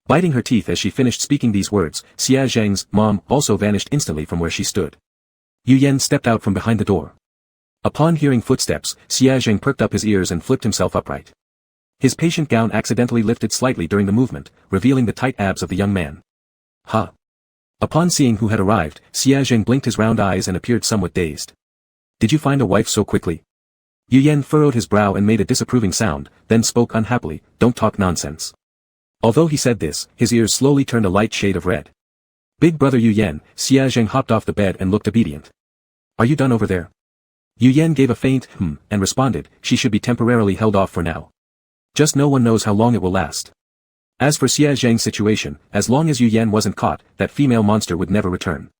Biting her teeth as she finished speaking these words, Xie Zheng's mom also vanished instantly from where she stood. Yu Yan stepped out from behind the door. Upon hearing footsteps, Xie Zheng perked up his ears and flipped himself upright. His patient gown accidentally lifted slightly during the movement, revealing the tight abs of the young man. Huh. Upon seeing who had arrived, Xie Zheng blinked his round eyes and appeared somewhat dazed. Did you find a wife so quickly? Yu Yan furrowed his brow and made a disapproving sound, then spoke unhappily, don't talk nonsense. Although he said this, his ears slowly turned a light shade of red. Big brother Yu Yan, Xia Zheng hopped off the bed and looked obedient. Are you done over there? Yu Yan gave a faint and responded, she should be temporarily held off for now. Just no one knows how long it will last. As for Xia Zheng's situation, as long as Yu Yan wasn't caught, that female monster would never return.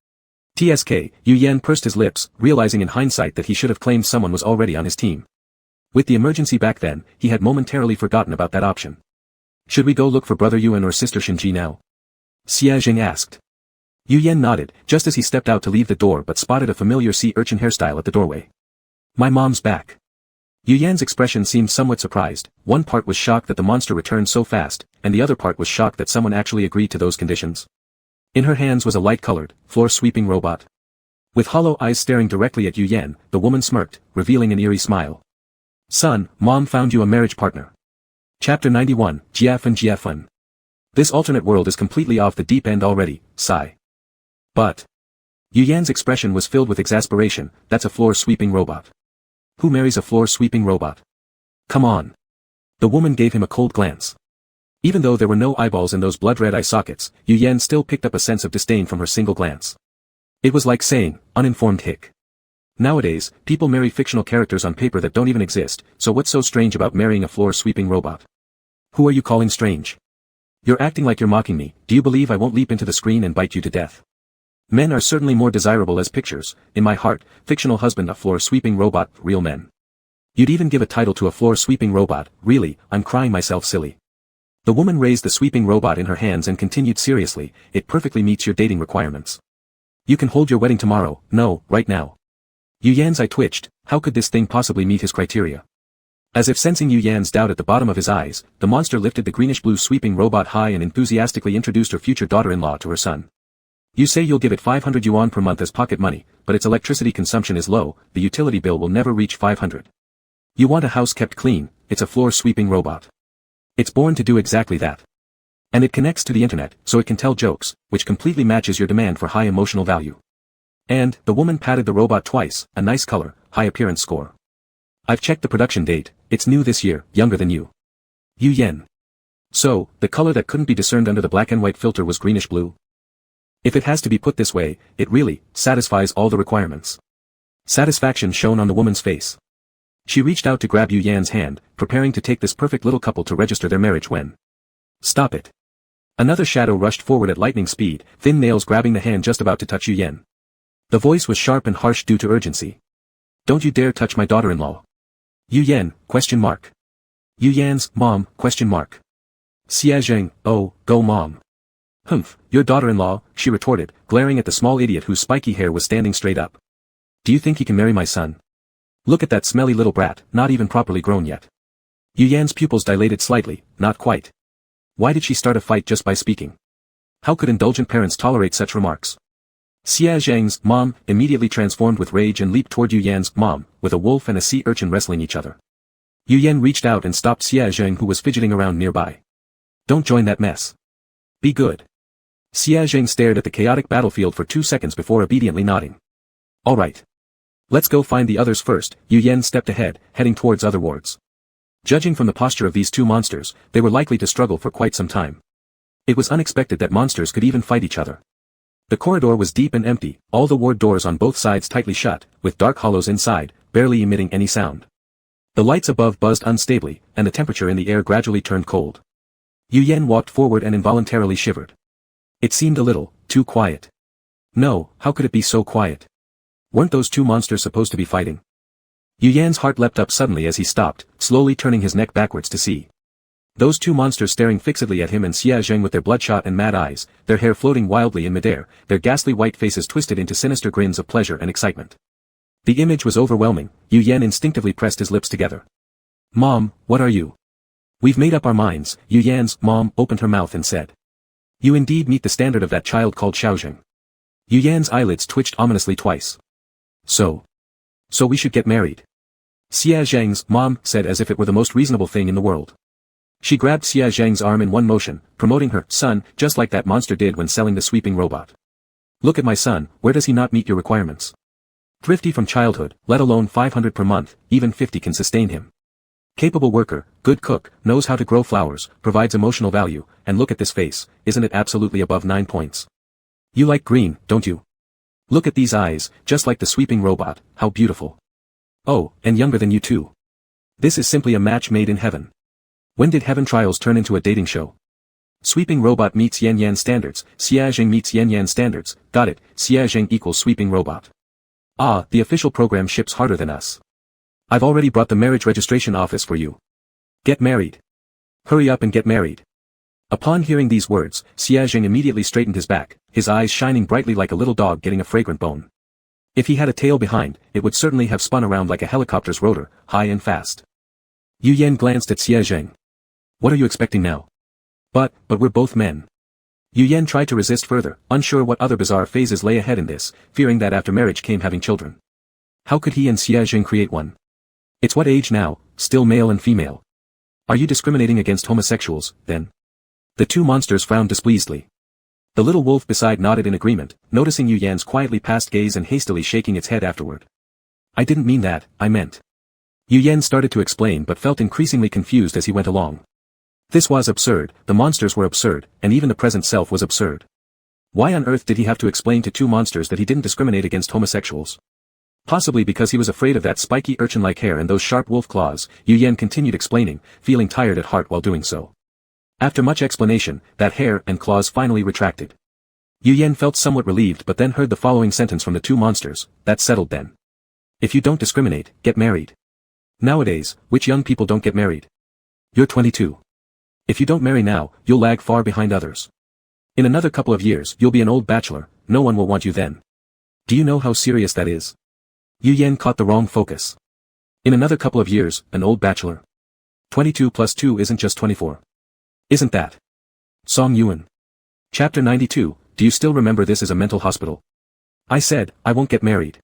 TSK, Yu Yan pursed his lips, realizing in hindsight that he should have claimed someone was already on his team. With the emergency back then, he had momentarily forgotten about that option. Should we go look for brother Yuan or sister Shinji now? Xia Zheng asked. Yu Yan nodded, just as he stepped out to leave the door but spotted a familiar sea urchin hairstyle at the doorway. My mom's back. Yu Yan's expression seemed somewhat surprised. One part was shocked that the monster returned so fast, and the other part was shocked that someone actually agreed to those conditions. In her hands was a light-colored, floor-sweeping robot. With hollow eyes staring directly at Yu Yan, the woman smirked, revealing an eerie smile. Son, Mom found you a marriage partner. Chapter 91, Jiafan. This alternate world is completely off the deep end already, sigh. But. Yu Yan's expression was filled with exasperation, that's a floor-sweeping robot. Who marries a floor-sweeping robot? Come on. The woman gave him a cold glance. Even though there were no eyeballs in those blood-red eye sockets, Yu Yan still picked up a sense of disdain from her single glance. It was like saying, uninformed hick. Nowadays, people marry fictional characters on paper that don't even exist, so what's so strange about marrying a floor-sweeping robot? Who are you calling strange? You're acting like you're mocking me, do you believe I won't leap into the screen and bite you to death? Men are certainly more desirable as pictures, in my heart, fictional husband a floor-sweeping robot, real men. You'd even give a title to a floor-sweeping robot, really, I'm crying myself silly. The woman raised the sweeping robot in her hands and continued seriously, it perfectly meets your dating requirements. You can hold your wedding tomorrow, no, right now. Yu Yan's eye twitched, how could this thing possibly meet his criteria? As if sensing Yu Yan's doubt at the bottom of his eyes, the monster lifted the greenish-blue sweeping robot high and enthusiastically introduced her future daughter-in-law to her son. You say you'll give it 500 yuan per month as pocket money, but its electricity consumption is low, the utility bill will never reach 500. You want a house kept clean, it's a floor-sweeping robot. It's born to do exactly that. And it connects to the internet, so it can tell jokes, which completely matches your demand for high emotional value. And, the woman patted the robot twice, a nice color, high appearance score. I've checked the production date, it's new this year, younger than you. Yu Yan. So, the color that couldn't be discerned under the black and white filter was greenish-blue? If it has to be put this way, it really satisfies all the requirements. Satisfaction shone on the woman's face. She reached out to grab Yu Yan's hand, preparing to take this perfect little couple to register their marriage when. Stop it. Another shadow rushed forward at lightning speed, thin nails grabbing the hand just about to touch Yu Yan. The voice was sharp and harsh due to urgency. Don't you dare touch my daughter-in-law. Yu Yan, question mark. Yu Yan's, mom, question mark. Xia Zheng, oh, go mom. Humph, your daughter-in-law, she retorted, glaring at the small idiot whose spiky hair was standing straight up. Do you think he can marry my son? Look at that smelly little brat, not even properly grown yet. Yu Yan's pupils dilated slightly, not quite. Why did she start a fight just by speaking? How could indulgent parents tolerate such remarks? Xia Zheng's mom immediately transformed with rage and leaped toward Yu Yan's mom, with a wolf and a sea urchin wrestling each other. Yu Yan reached out and stopped Xia Zheng who was fidgeting around nearby. Don't join that mess. Be good. Xia Zheng stared at the chaotic battlefield for 2 seconds before obediently nodding. All right. Let's go find the others first. Yu Yan stepped ahead, heading towards other wards. Judging from the posture of these two monsters, they were likely to struggle for quite some time. It was unexpected that monsters could even fight each other. The corridor was deep and empty, all the ward doors on both sides tightly shut, with dark hollows inside, barely emitting any sound. The lights above buzzed unstably, and the temperature in the air gradually turned cold. Yu Yan walked forward and involuntarily shivered. It seemed a little too quiet. No, how could it be so quiet? Weren't those two monsters supposed to be fighting? Yu Yan's heart leapt up suddenly as he stopped, slowly turning his neck backwards to see. Those two monsters staring fixedly at him and Xia Zheng with their bloodshot and mad eyes, their hair floating wildly in midair, their ghastly white faces twisted into sinister grins of pleasure and excitement. The image was overwhelming. Yu Yan instinctively pressed his lips together. Mom, what are you? We've made up our minds. Yu Yan's mom opened her mouth and said. You indeed meet the standard of that child called Xiaozheng. Yu Yan's eyelids twitched ominously twice. So we should get married. Xia Zheng's mom said as if it were the most reasonable thing in the world. She grabbed Xia Zheng's arm in one motion, promoting her son, just like that monster did when selling the sweeping robot. Look at my son, where does he not meet your requirements? Thrifty from childhood, let alone 500 per month, even 50 can sustain him. Capable worker, good cook, knows how to grow flowers, provides emotional value, and look at this face, isn't it absolutely above 9 points? You like green, don't you? Look at these eyes, just like the sweeping robot, how beautiful. Oh, and younger than you too. This is simply a match made in heaven. When did Heaven Trials turn into a dating show? Sweeping robot meets Yan Yan standards, Xia Zheng meets Yan Yan standards, got it, Xia Zheng equals sweeping robot. Ah, the official program ships harder than us. I've already brought the marriage registration office for you. Get married. Hurry up and get married. Upon hearing these words, Xia Zheng immediately straightened his back, his eyes shining brightly like a little dog getting a fragrant bone. If he had a tail behind, it would certainly have spun around like a helicopter's rotor, high and fast. Yu Yan glanced at Xia Zheng. What are you expecting now? But we're both men. Yu Yan tried to resist further, unsure what other bizarre phases lay ahead in this, fearing that after marriage came having children. How could he and Xia Zheng create one? It's what age now, still male and female. Are you discriminating against homosexuals, then? The two monsters frowned displeasedly. The little wolf beside nodded in agreement, noticing Yu Yan's quietly passed gaze and hastily shaking its head afterward. I didn't mean that, I meant. Yu Yan started to explain but felt increasingly confused as he went along. This was absurd, the monsters were absurd, and even the present self was absurd. Why on earth did he have to explain to two monsters that he didn't discriminate against homosexuals? Possibly because he was afraid of that spiky urchin-like hair and those sharp wolf claws, Yu Yan continued explaining, feeling tired at heart while doing so. After much explanation, that hair and claws finally retracted. Yu Yan felt somewhat relieved but then heard the following sentence from the two monsters, that's settled then. If you don't discriminate, get married. Nowadays, which young people don't get married? You're 22. If you don't marry now, you'll lag far behind others. In another couple of years, you'll be an old bachelor, no one will want you then. Do you know how serious that is? Yu Yan caught the wrong focus. In another couple of years, an old bachelor. 22 plus 2 isn't just 24. Isn't that? Song Yuan. Chapter 92, do you still remember this as a mental hospital? I said, I won't get married.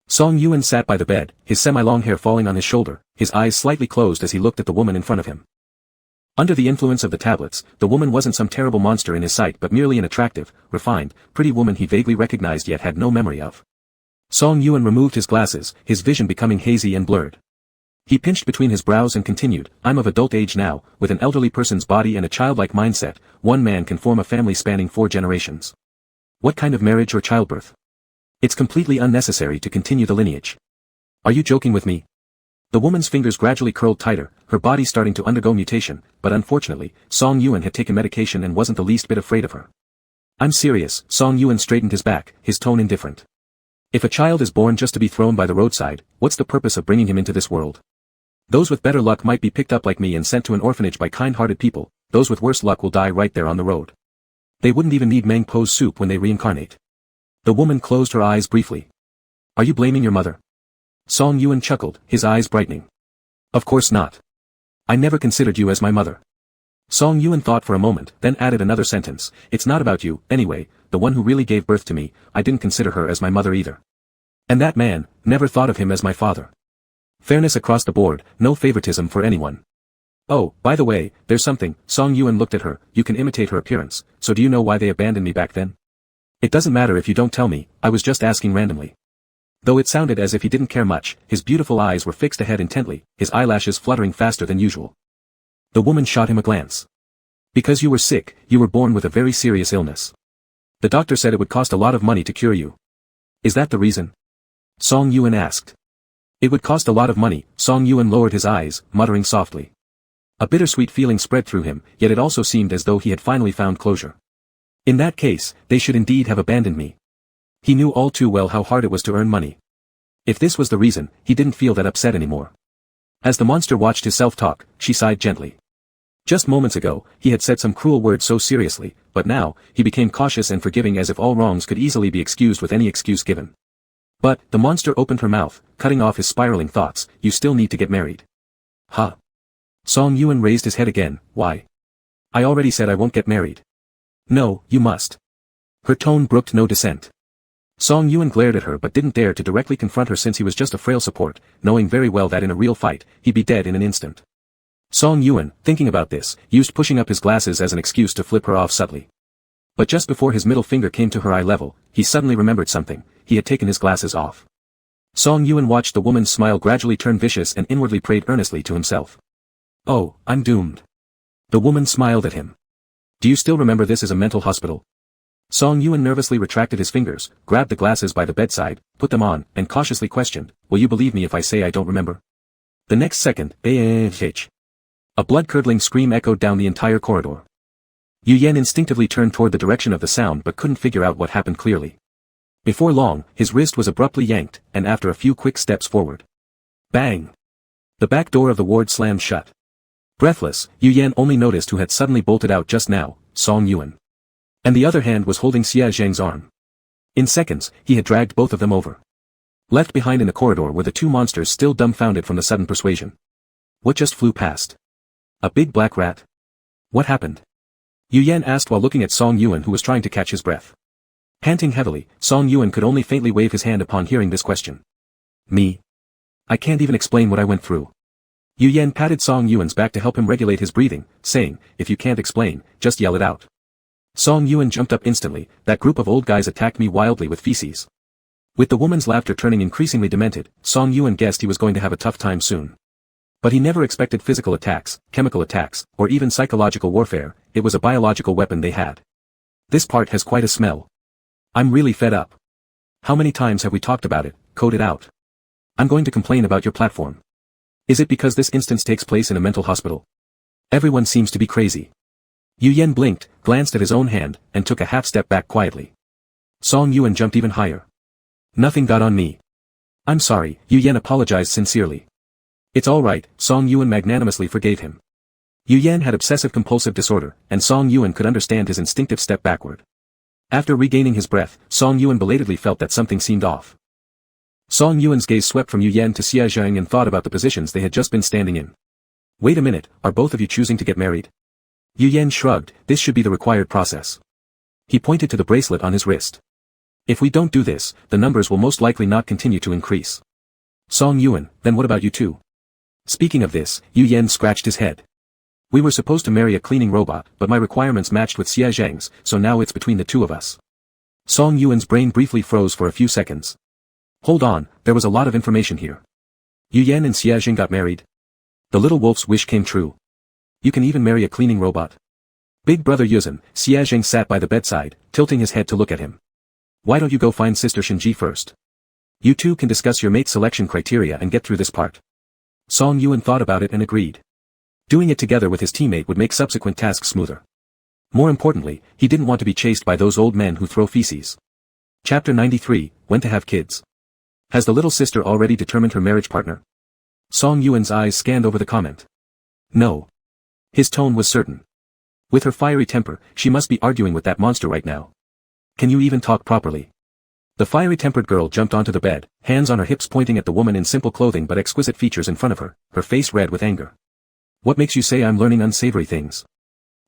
Song Yuan sat by the bed, his semi-long hair falling on his shoulder, his eyes slightly closed as he looked at the woman in front of him. Under the influence of the tablets, the woman wasn't some terrible monster in his sight but merely an attractive, refined, pretty woman he vaguely recognized yet had no memory of. Song Yuan removed his glasses, his vision becoming hazy and blurred. He pinched between his brows and continued, I'm of adult age now, with an elderly person's body and a childlike mindset, one man can form a family spanning 4 generations. What kind of marriage or childbirth? It's completely unnecessary to continue the lineage. Are you joking with me? The woman's fingers gradually curled tighter, her body starting to undergo mutation, but unfortunately, Song Yuan had taken medication and wasn't the least bit afraid of her. I'm serious, Song Yuan straightened his back, his tone indifferent. If a child is born just to be thrown by the roadside, what's the purpose of bringing him into this world? Those with better luck might be picked up like me and sent to an orphanage by kind-hearted people, those with worse luck will die right there on the road. They wouldn't even need Meng Po's soup when they reincarnate. The woman closed her eyes briefly. Are you blaming your mother? Song Yuan chuckled, his eyes brightening. Of course not. I never considered you as my mother. Song Yuan thought for a moment, then added another sentence, it's not about you, anyway, the one who really gave birth to me, I didn't consider her as my mother either. And that man, never thought of him as my father. Fairness across the board, no favoritism for anyone. Oh, by the way, there's something, Song Yuan looked at her, you can imitate her appearance, so do you know why they abandoned me back then? It doesn't matter if you don't tell me, I was just asking randomly. Though it sounded as if he didn't care much, his beautiful eyes were fixed ahead intently, his eyelashes fluttering faster than usual. The woman shot him a glance. Because you were sick, you were born with a very serious illness. The doctor said it would cost a lot of money to cure you. Is that the reason? Song Yuan asked. It would cost a lot of money, Song Yuan lowered his eyes, muttering softly. A bittersweet feeling spread through him, yet it also seemed as though he had finally found closure. In that case, they should indeed have abandoned me. He knew all too well how hard it was to earn money. If this was the reason, he didn't feel that upset anymore. As the monster watched his self-talk, she sighed gently. Just moments ago, he had said some cruel words so seriously, but now, he became cautious and forgiving as if all wrongs could easily be excused with any excuse given. But, the monster opened her mouth, cutting off his spiraling thoughts, you still need to get married. Huh? Song Yuan raised his head again, why? I already said I won't get married. No, you must. Her tone brooked no dissent. Song Yuan glared at her but didn't dare to directly confront her since he was just a frail support, knowing very well that in a real fight, he'd be dead in an instant. Song Yuan, thinking about this, used pushing up his glasses as an excuse to flip her off subtly. But just before his middle finger came to her eye level, he suddenly remembered something, he had taken his glasses off. Song Yuan watched the woman's smile gradually turn vicious and inwardly prayed earnestly to himself. Oh, I'm doomed. The woman smiled at him. Do you still remember this as a mental hospital? Song Yuan nervously retracted his fingers, grabbed the glasses by the bedside, put them on, and cautiously questioned, will you believe me if I say I don't remember? The next second, a blood-curdling scream echoed down the entire corridor. Yu Yan instinctively turned toward the direction of the sound but couldn't figure out what happened clearly. Before long, his wrist was abruptly yanked, and after a few quick steps forward. Bang! The back door of the ward slammed shut. Breathless, Yu Yan only noticed who had suddenly bolted out just now, Song Yuan. And the other hand was holding Xia Zheng's arm. In seconds, he had dragged both of them over. Left behind in the corridor were the two monsters still dumbfounded from the sudden persuasion. What just flew past? A big black rat? What happened? Yu Yan asked while looking at Song Yuan who was trying to catch his breath. Panting heavily, Song Yuan could only faintly wave his hand upon hearing this question. Me? I can't even explain what I went through. Yu Yan patted Song Yuan's back to help him regulate his breathing, saying, if you can't explain, just yell it out. Song Yuan jumped up instantly, that group of old guys attacked me wildly with feces. With the woman's laughter turning increasingly demented, Song Yuan guessed he was going to have a tough time soon. But he never expected physical attacks, chemical attacks, or even psychological warfare. It was a biological weapon they had. This part has quite a smell. I'm really fed up. How many times have we talked about it, code it out. I'm going to complain about your platform. Is it because this instance takes place in a mental hospital? Everyone seems to be crazy. Yu Yan blinked, glanced at his own hand, and took a half-step back quietly. Song Yuan jumped even higher. Nothing got on me. I'm sorry, Yu Yan apologized sincerely. It's all right, Song Yuan magnanimously forgave him. Yu Yan had obsessive-compulsive disorder, and Song Yuan could understand his instinctive step backward. After regaining his breath, Song Yuan belatedly felt that something seemed off. Song Yuan's gaze swept from Yu Yan to Xia Zheng and thought about the positions they had just been standing in. Wait a minute, are both of you choosing to get married? Yu Yan shrugged, this should be the required process. He pointed to the bracelet on his wrist. If we don't do this, the numbers will most likely not continue to increase. Song Yuan, then what about you two? Speaking of this, Yu Yan scratched his head. We were supposed to marry a cleaning robot, but my requirements matched with Xia Zheng's, so now it's between the two of us. Song Yuan's brain briefly froze for a few seconds. Hold on, there was a lot of information here. Yu Yan and Xia Zheng got married. The little wolf's wish came true. You can even marry a cleaning robot. Big brother Yuzhen, Xia Zheng sat by the bedside, tilting his head to look at him. Why don't you go find Sister Shinji first? You two can discuss your mate selection criteria and get through this part. Song Yuan thought about it and agreed. Doing it together with his teammate would make subsequent tasks smoother. More importantly, he didn't want to be chased by those old men who throw feces. Chapter 93, When to Have Kids. Has the little sister already determined her marriage partner? Song Yuan's eyes scanned over the comment. No. His tone was certain. With her fiery temper, she must be arguing with that monster right now. Can you even talk properly? The fiery-tempered girl jumped onto the bed, hands on her hips pointing at the woman in simple clothing but exquisite features in front of her, her face red with anger. What makes you say I'm learning unsavory things?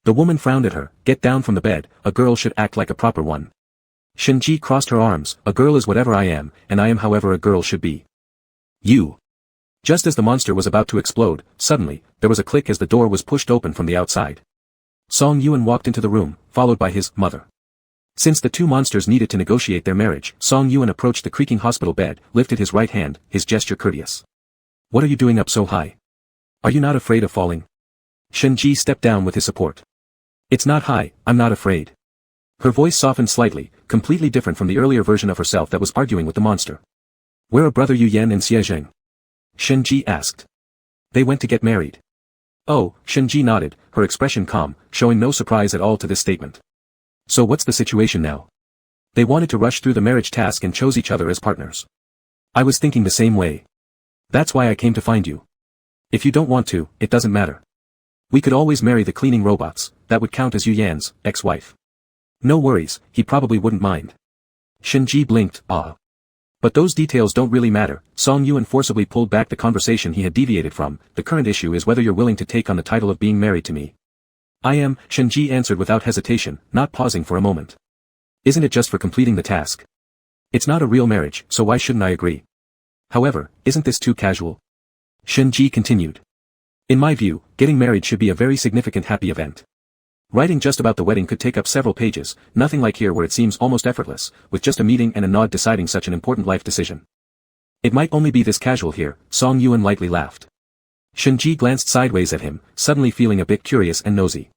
The woman frowned at her. Get down from the bed, a girl should act like a proper one. Shinji crossed her arms, a girl is whatever I am, and I am however a girl should be. You. Just as the monster was about to explode, suddenly, there was a click as the door was pushed open from the outside. Song Yuan walked into the room, followed by his mother. Since the two monsters needed to negotiate their marriage, Song Yuan approached the creaking hospital bed, lifted his right hand, his gesture courteous. What are you doing up so high? Are you not afraid of falling? Shinji stepped down with his support. It's not high, I'm not afraid. Her voice softened slightly, completely different from the earlier version of herself that was arguing with the monster. Where are brother Yu Yan and Xie Zheng? Shinji asked. They went to get married. Oh, Shinji nodded, her expression calm, showing no surprise at all to this statement. So what's the situation now? They wanted to rush through the marriage task and chose each other as partners. I was thinking the same way. That's why I came to find you. If you don't want to, it doesn't matter. We could always marry the cleaning robots, that would count as Yu Yan's ex-wife. No worries, he probably wouldn't mind. Shinji blinked, ah. But those details don't really matter. Song Yuan forcibly pulled back the conversation he had deviated from. The current issue is whether you're willing to take on the title of being married to me. I am, Shinji answered without hesitation, not pausing for a moment. Isn't it just for completing the task? It's not a real marriage, so why shouldn't I agree? However, isn't this too casual? Shinji continued. In my view, getting married should be a very significant happy event. Writing just about the wedding could take up several pages, nothing like here where it seems almost effortless, with just a meeting and a nod deciding such an important life decision. It might only be this casual here, Song Yuan lightly laughed. Shenji glanced sideways at him, suddenly feeling a bit curious and nosy.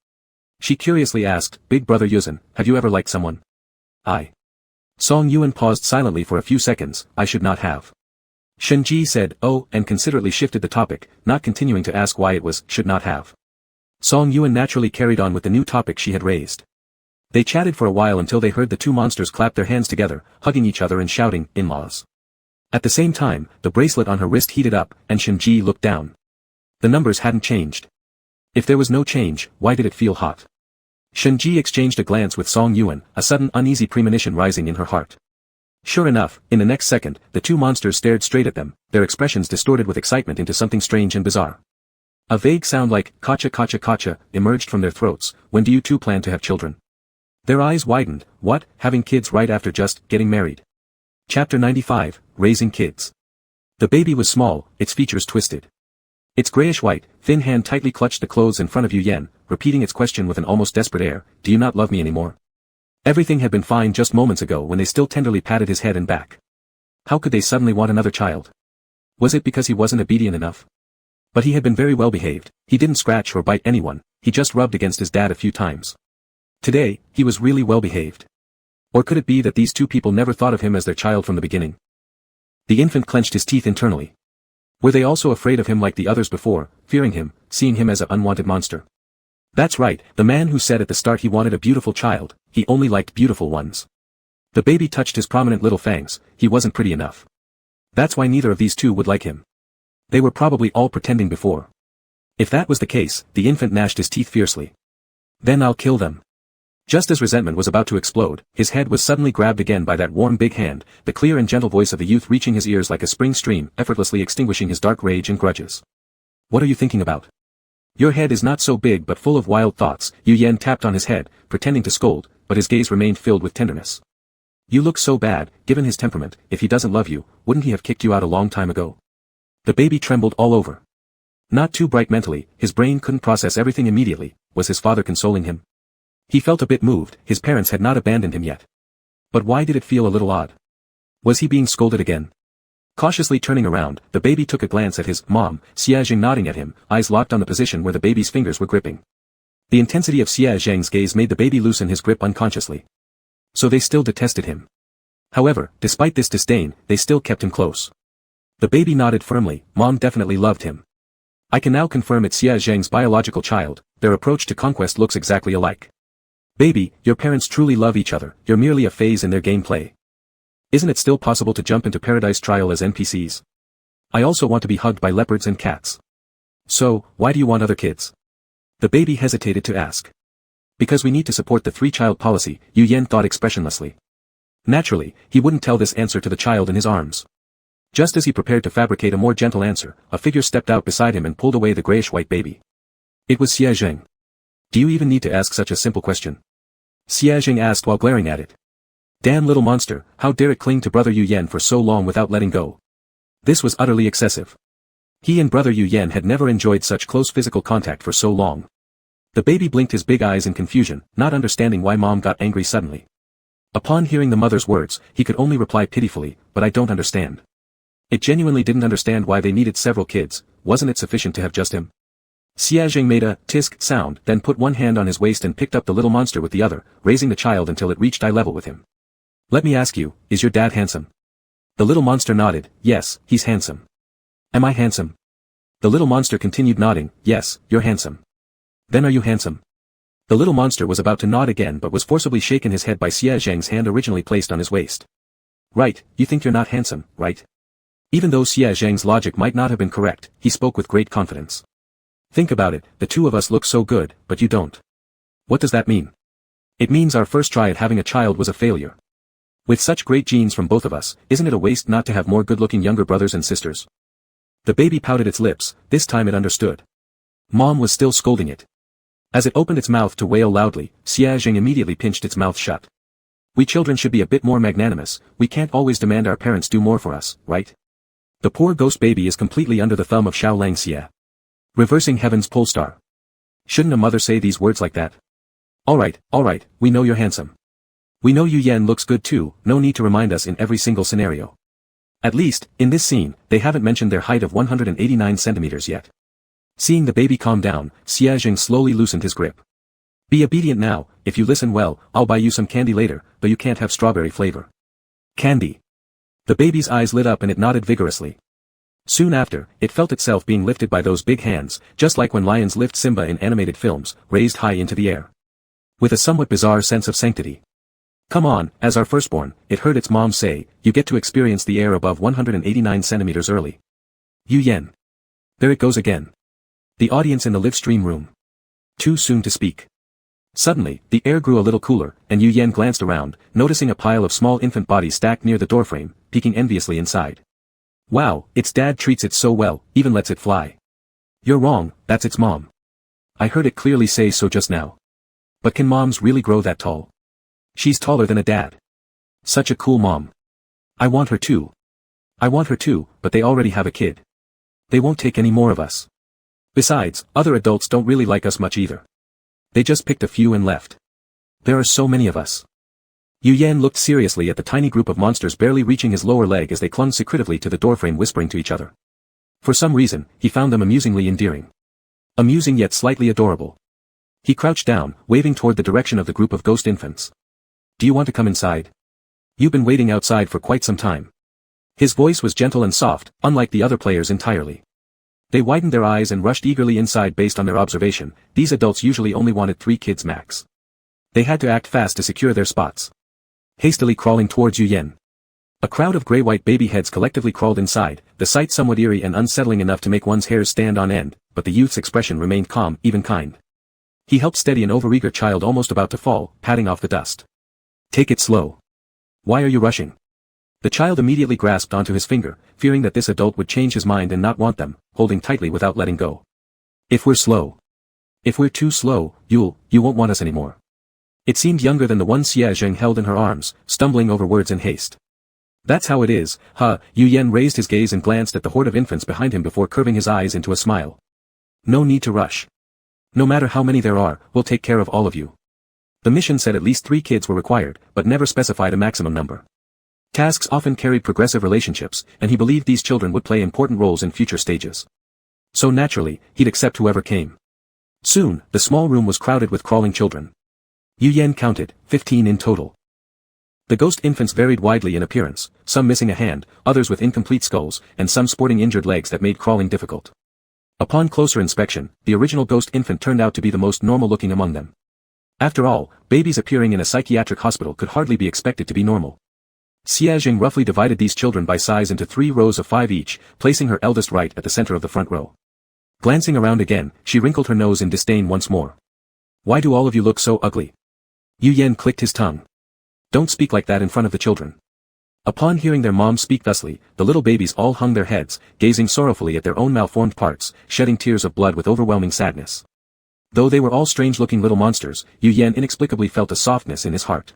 She curiously asked, Big brother Yuzhen, have you ever liked someone? I. Song Yuan paused silently for a few seconds, I should not have. Shenji said, oh, and considerately shifted the topic, not continuing to ask why it was, should not have. Song Yuan naturally carried on with the new topic she had raised. They chatted for a while until they heard the two monsters clap their hands together, hugging each other and shouting, in-laws. At the same time, the bracelet on her wrist heated up, and Shenji looked down. The numbers hadn't changed. If there was no change, why did it feel hot? Shenji exchanged a glance with Song Yuan, a sudden uneasy premonition rising in her heart. Sure enough, in the next second, the two monsters stared straight at them, their expressions distorted with excitement into something strange and bizarre. A vague sound like, kacha kacha kacha, emerged from their throats. When do you two plan to have children? Their eyes widened. What, having kids right after just getting married? Chapter 95, Raising Kids. The baby was small, its features twisted. Its grayish-white, thin hand tightly clutched the clothes in front of Yu Yan, repeating its question with an almost desperate air, do you not love me anymore? Everything had been fine just moments ago when they still tenderly patted his head and back. How could they suddenly want another child? Was it because he wasn't obedient enough? But he had been very well behaved, he didn't scratch or bite anyone, he just rubbed against his dad a few times. Today, he was really well behaved. Or could it be that these two people never thought of him as their child from the beginning? The infant clenched his teeth internally. Were they also afraid of him like the others before, fearing him, seeing him as an unwanted monster? That's right, the man who said at the start he wanted a beautiful child, he only liked beautiful ones. The baby touched his prominent little fangs, he wasn't pretty enough. That's why neither of these two would like him. They were probably all pretending before. If that was the case, the infant gnashed his teeth fiercely. Then I'll kill them. Just as resentment was about to explode, his head was suddenly grabbed again by that warm big hand, the clear and gentle voice of the youth reaching his ears like a spring stream, effortlessly extinguishing his dark rage and grudges. What are you thinking about? Your head is not so big but full of wild thoughts. Yu Yan tapped on his head, pretending to scold, but his gaze remained filled with tenderness. You look so bad, given his temperament, if he doesn't love you, wouldn't he have kicked you out a long time ago? The baby trembled all over. Not too bright mentally, his brain couldn't process everything immediately. Was his father consoling him? He felt a bit moved, his parents had not abandoned him yet. But why did it feel a little odd? Was he being scolded again? Cautiously turning around, the baby took a glance at his mom, Xia Zheng nodding at him, eyes locked on the position where the baby's fingers were gripping. The intensity of Xia Zheng's gaze made the baby loosen his grip unconsciously. So they still detested him. However, despite this disdain, they still kept him close. The baby nodded firmly, Mom definitely loved him. I can now confirm it's Xia Zheng's biological child, their approach to conquest looks exactly alike. Baby, your parents truly love each other, you're merely a phase in their gameplay. Isn't it still possible to jump into Paradise Trial as NPCs? I also want to be hugged by leopards and cats. So, why do you want other kids? The baby hesitated to ask. Because we need to support the three-child policy, Yu Yan thought expressionlessly. Naturally, he wouldn't tell this answer to the child in his arms. Just as he prepared to fabricate a more gentle answer, a figure stepped out beside him and pulled away the grayish-white baby. It was Xia Zheng. Do you even need to ask such a simple question? Xia Zheng asked while glaring at it. Damn little monster, how dare it cling to brother Yu Yan for so long without letting go? This was utterly excessive. He and brother Yu Yan had never enjoyed such close physical contact for so long. The baby blinked his big eyes in confusion, not understanding why Mom got angry suddenly. Upon hearing the mother's words, he could only reply pitifully, but I don't understand. It genuinely didn't understand why they needed several kids, wasn't it sufficient to have just him? Xia Zheng made a tisk sound, then put one hand on his waist and picked up the little monster with the other, raising the child until it reached eye level with him. Let me ask you, is your dad handsome? The little monster nodded, yes, he's handsome. Am I handsome? The little monster continued nodding, yes, you're handsome. Then are you handsome? The little monster was about to nod again but was forcibly shaken his head by Xia Zheng's hand originally placed on his waist. Right, you think you're not handsome, right? Even though Xia Zheng's logic might not have been correct, he spoke with great confidence. Think about it, the two of us look so good, but you don't. What does that mean? It means our first try at having a child was a failure. With such great genes from both of us, isn't it a waste not to have more good-looking younger brothers and sisters? The baby pouted its lips, this time it understood. Mom was still scolding it. As it opened its mouth to wail loudly, Xia Zheng immediately pinched its mouth shut. We children should be a bit more magnanimous, we can't always demand our parents do more for us, right? The poor ghost baby is completely under the thumb of Xiao Lang Xia. Reversing heaven's pole star. Shouldn't a mother say these words like that? Alright, we know you're handsome. We know Yu Yan looks good too, no need to remind us in every single scenario. At least, in this scene, they haven't mentioned their height of 189 centimeters yet. Seeing the baby calm down, Xiaojing slowly loosened his grip. Be obedient now, if you listen well, I'll buy you some candy later, though you can't have strawberry flavor. Candy. The baby's eyes lit up and it nodded vigorously. Soon after, it felt itself being lifted by those big hands, just like when lions lift Simba in animated films, raised high into the air. With a somewhat bizarre sense of sanctity. Come on, as our firstborn, it heard its mom say, you get to experience the air above 189 centimeters early. Yu Yan. There it goes again. The audience in the live stream room. Too soon to speak. Suddenly, the air grew a little cooler, and Yu Yan glanced around, noticing a pile of small infant bodies stacked near the doorframe, peeking enviously inside. Wow, its dad treats it so well, even lets it fly. You're wrong, that's its mom. I heard it clearly say so just now. But can moms really grow that tall? She's taller than a dad. Such a cool mom. I want her too. I want her too, but they already have a kid. They won't take any more of us. Besides, other adults don't really like us much either. They just picked a few and left. There are so many of us. Yu Yan looked seriously at the tiny group of monsters barely reaching his lower leg as they clung secretively to the doorframe whispering to each other. For some reason, he found them amusingly endearing. Amusing yet slightly adorable. He crouched down, waving toward the direction of the group of ghost infants. Do you want to come inside? You've been waiting outside for quite some time. His voice was gentle and soft, unlike the other players entirely. They widened their eyes and rushed eagerly inside based on their observation. These adults usually only wanted 3 kids max. They had to act fast to secure their spots. Hastily crawling towards Yu Yan. A crowd of gray-white baby heads collectively crawled inside, the sight somewhat eerie and unsettling enough to make one's hairs stand on end, but the youth's expression remained calm, even kind. He helped steady an overeager child almost about to fall, patting off the dust. Take it slow. Why are you rushing? The child immediately grasped onto his finger, fearing that this adult would change his mind and not want them, holding tightly without letting go. If we're slow. If we're too slow, you won't want us anymore. It seemed younger than the one Xia Zheng held in her arms, stumbling over words in haste. That's how it is, huh? Yu Yan raised his gaze and glanced at the horde of infants behind him before curving his eyes into a smile. No need to rush. No matter how many there are, we'll take care of all of you. The mission said at least 3 kids were required, but never specified a maximum number. Tasks often carried progressive relationships, and he believed these children would play important roles in future stages. So naturally, he'd accept whoever came. Soon, the small room was crowded with crawling children. Yu Yan counted, 15 in total. The ghost infants varied widely in appearance, some missing a hand, others with incomplete skulls, and some sporting injured legs that made crawling difficult. Upon closer inspection, the original ghost infant turned out to be the most normal-looking among them. After all, babies appearing in a psychiatric hospital could hardly be expected to be normal. Xia Jing roughly divided these children by size into 3 rows of 5 each, placing her eldest right at the center of the front row. Glancing around again, she wrinkled her nose in disdain once more. Why do all of you look so ugly? Yu Yan clicked his tongue. Don't speak like that in front of the children. Upon hearing their mom speak thusly, the little babies all hung their heads, gazing sorrowfully at their own malformed parts, shedding tears of blood with overwhelming sadness. Though they were all strange-looking little monsters, Yu Yan inexplicably felt a softness in his heart.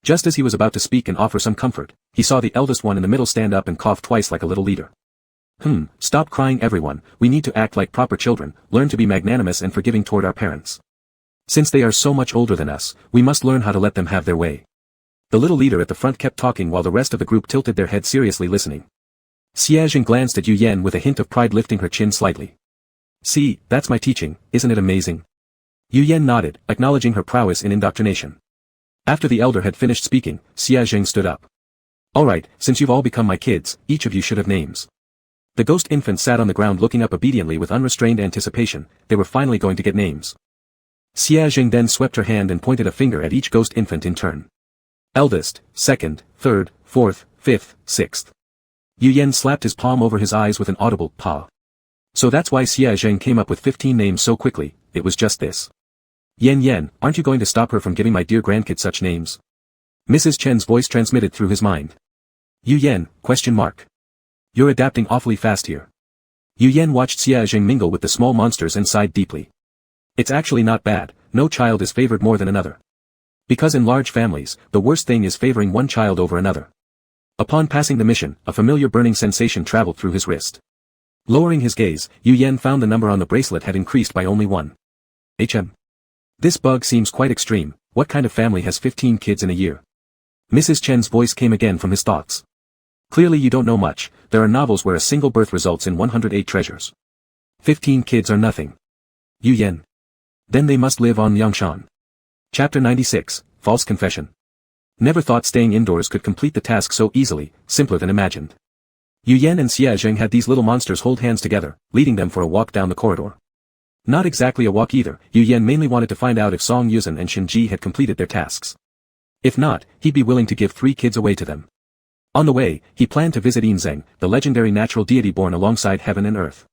Just as he was about to speak and offer some comfort, he saw the eldest one in the middle stand up and cough twice like a little leader. Stop crying everyone, we need to act like proper children, learn to be magnanimous and forgiving toward our parents. Since they are so much older than us, we must learn how to let them have their way. The little leader at the front kept talking while the rest of the group tilted their heads seriously listening. Xia Jing glanced at Yu Yan with a hint of pride lifting her chin slightly. See, that's my teaching, isn't it amazing? Yu Yan nodded, acknowledging her prowess in indoctrination. After the elder had finished speaking, Xia Jing stood up. Alright, since you've all become my kids, each of you should have names. The ghost infants sat on the ground looking up obediently with unrestrained anticipation, they were finally going to get names. Xia Jing then swept her hand and pointed a finger at each ghost infant in turn. Eldest, second, third, fourth, fifth, sixth. Yu Yan slapped his palm over his eyes with an audible "pa." So that's why Xia Zheng came up with 15 names so quickly, it was just this. Yan, aren't you going to stop her from giving my dear grandkid such names? Mrs. Chen's voice transmitted through his mind. Yu Yan, question mark. You're adapting awfully fast here. Yu Yan watched Xia Zheng mingle with the small monsters and sighed deeply. It's actually not bad, no child is favored more than another. Because in large families, the worst thing is favoring one child over another. Upon passing the mission, a familiar burning sensation traveled through his wrist. Lowering his gaze, Yu Yan found the number on the bracelet had increased by only 1. This bug seems quite extreme, what kind of family has 15 kids in a year? Mrs. Chen's voice came again from his thoughts. Clearly you don't know much, there are novels where a single birth results in 108 treasures. 15 kids are nothing. Yu Yan. Then they must live on Yangshan. Chapter 96, False Confession. Never thought staying indoors could complete the task so easily, simpler than imagined. Yu Yan and Xia Zheng had these little monsters hold hands together, leading them for a walk down the corridor. Not exactly a walk either, Yu Yan mainly wanted to find out if Song Yuzhen and Shin Ji had completed their tasks. If not, he'd be willing to give 3 kids away to them. On the way, he planned to visit Yinzheng, the legendary natural deity born alongside heaven and earth.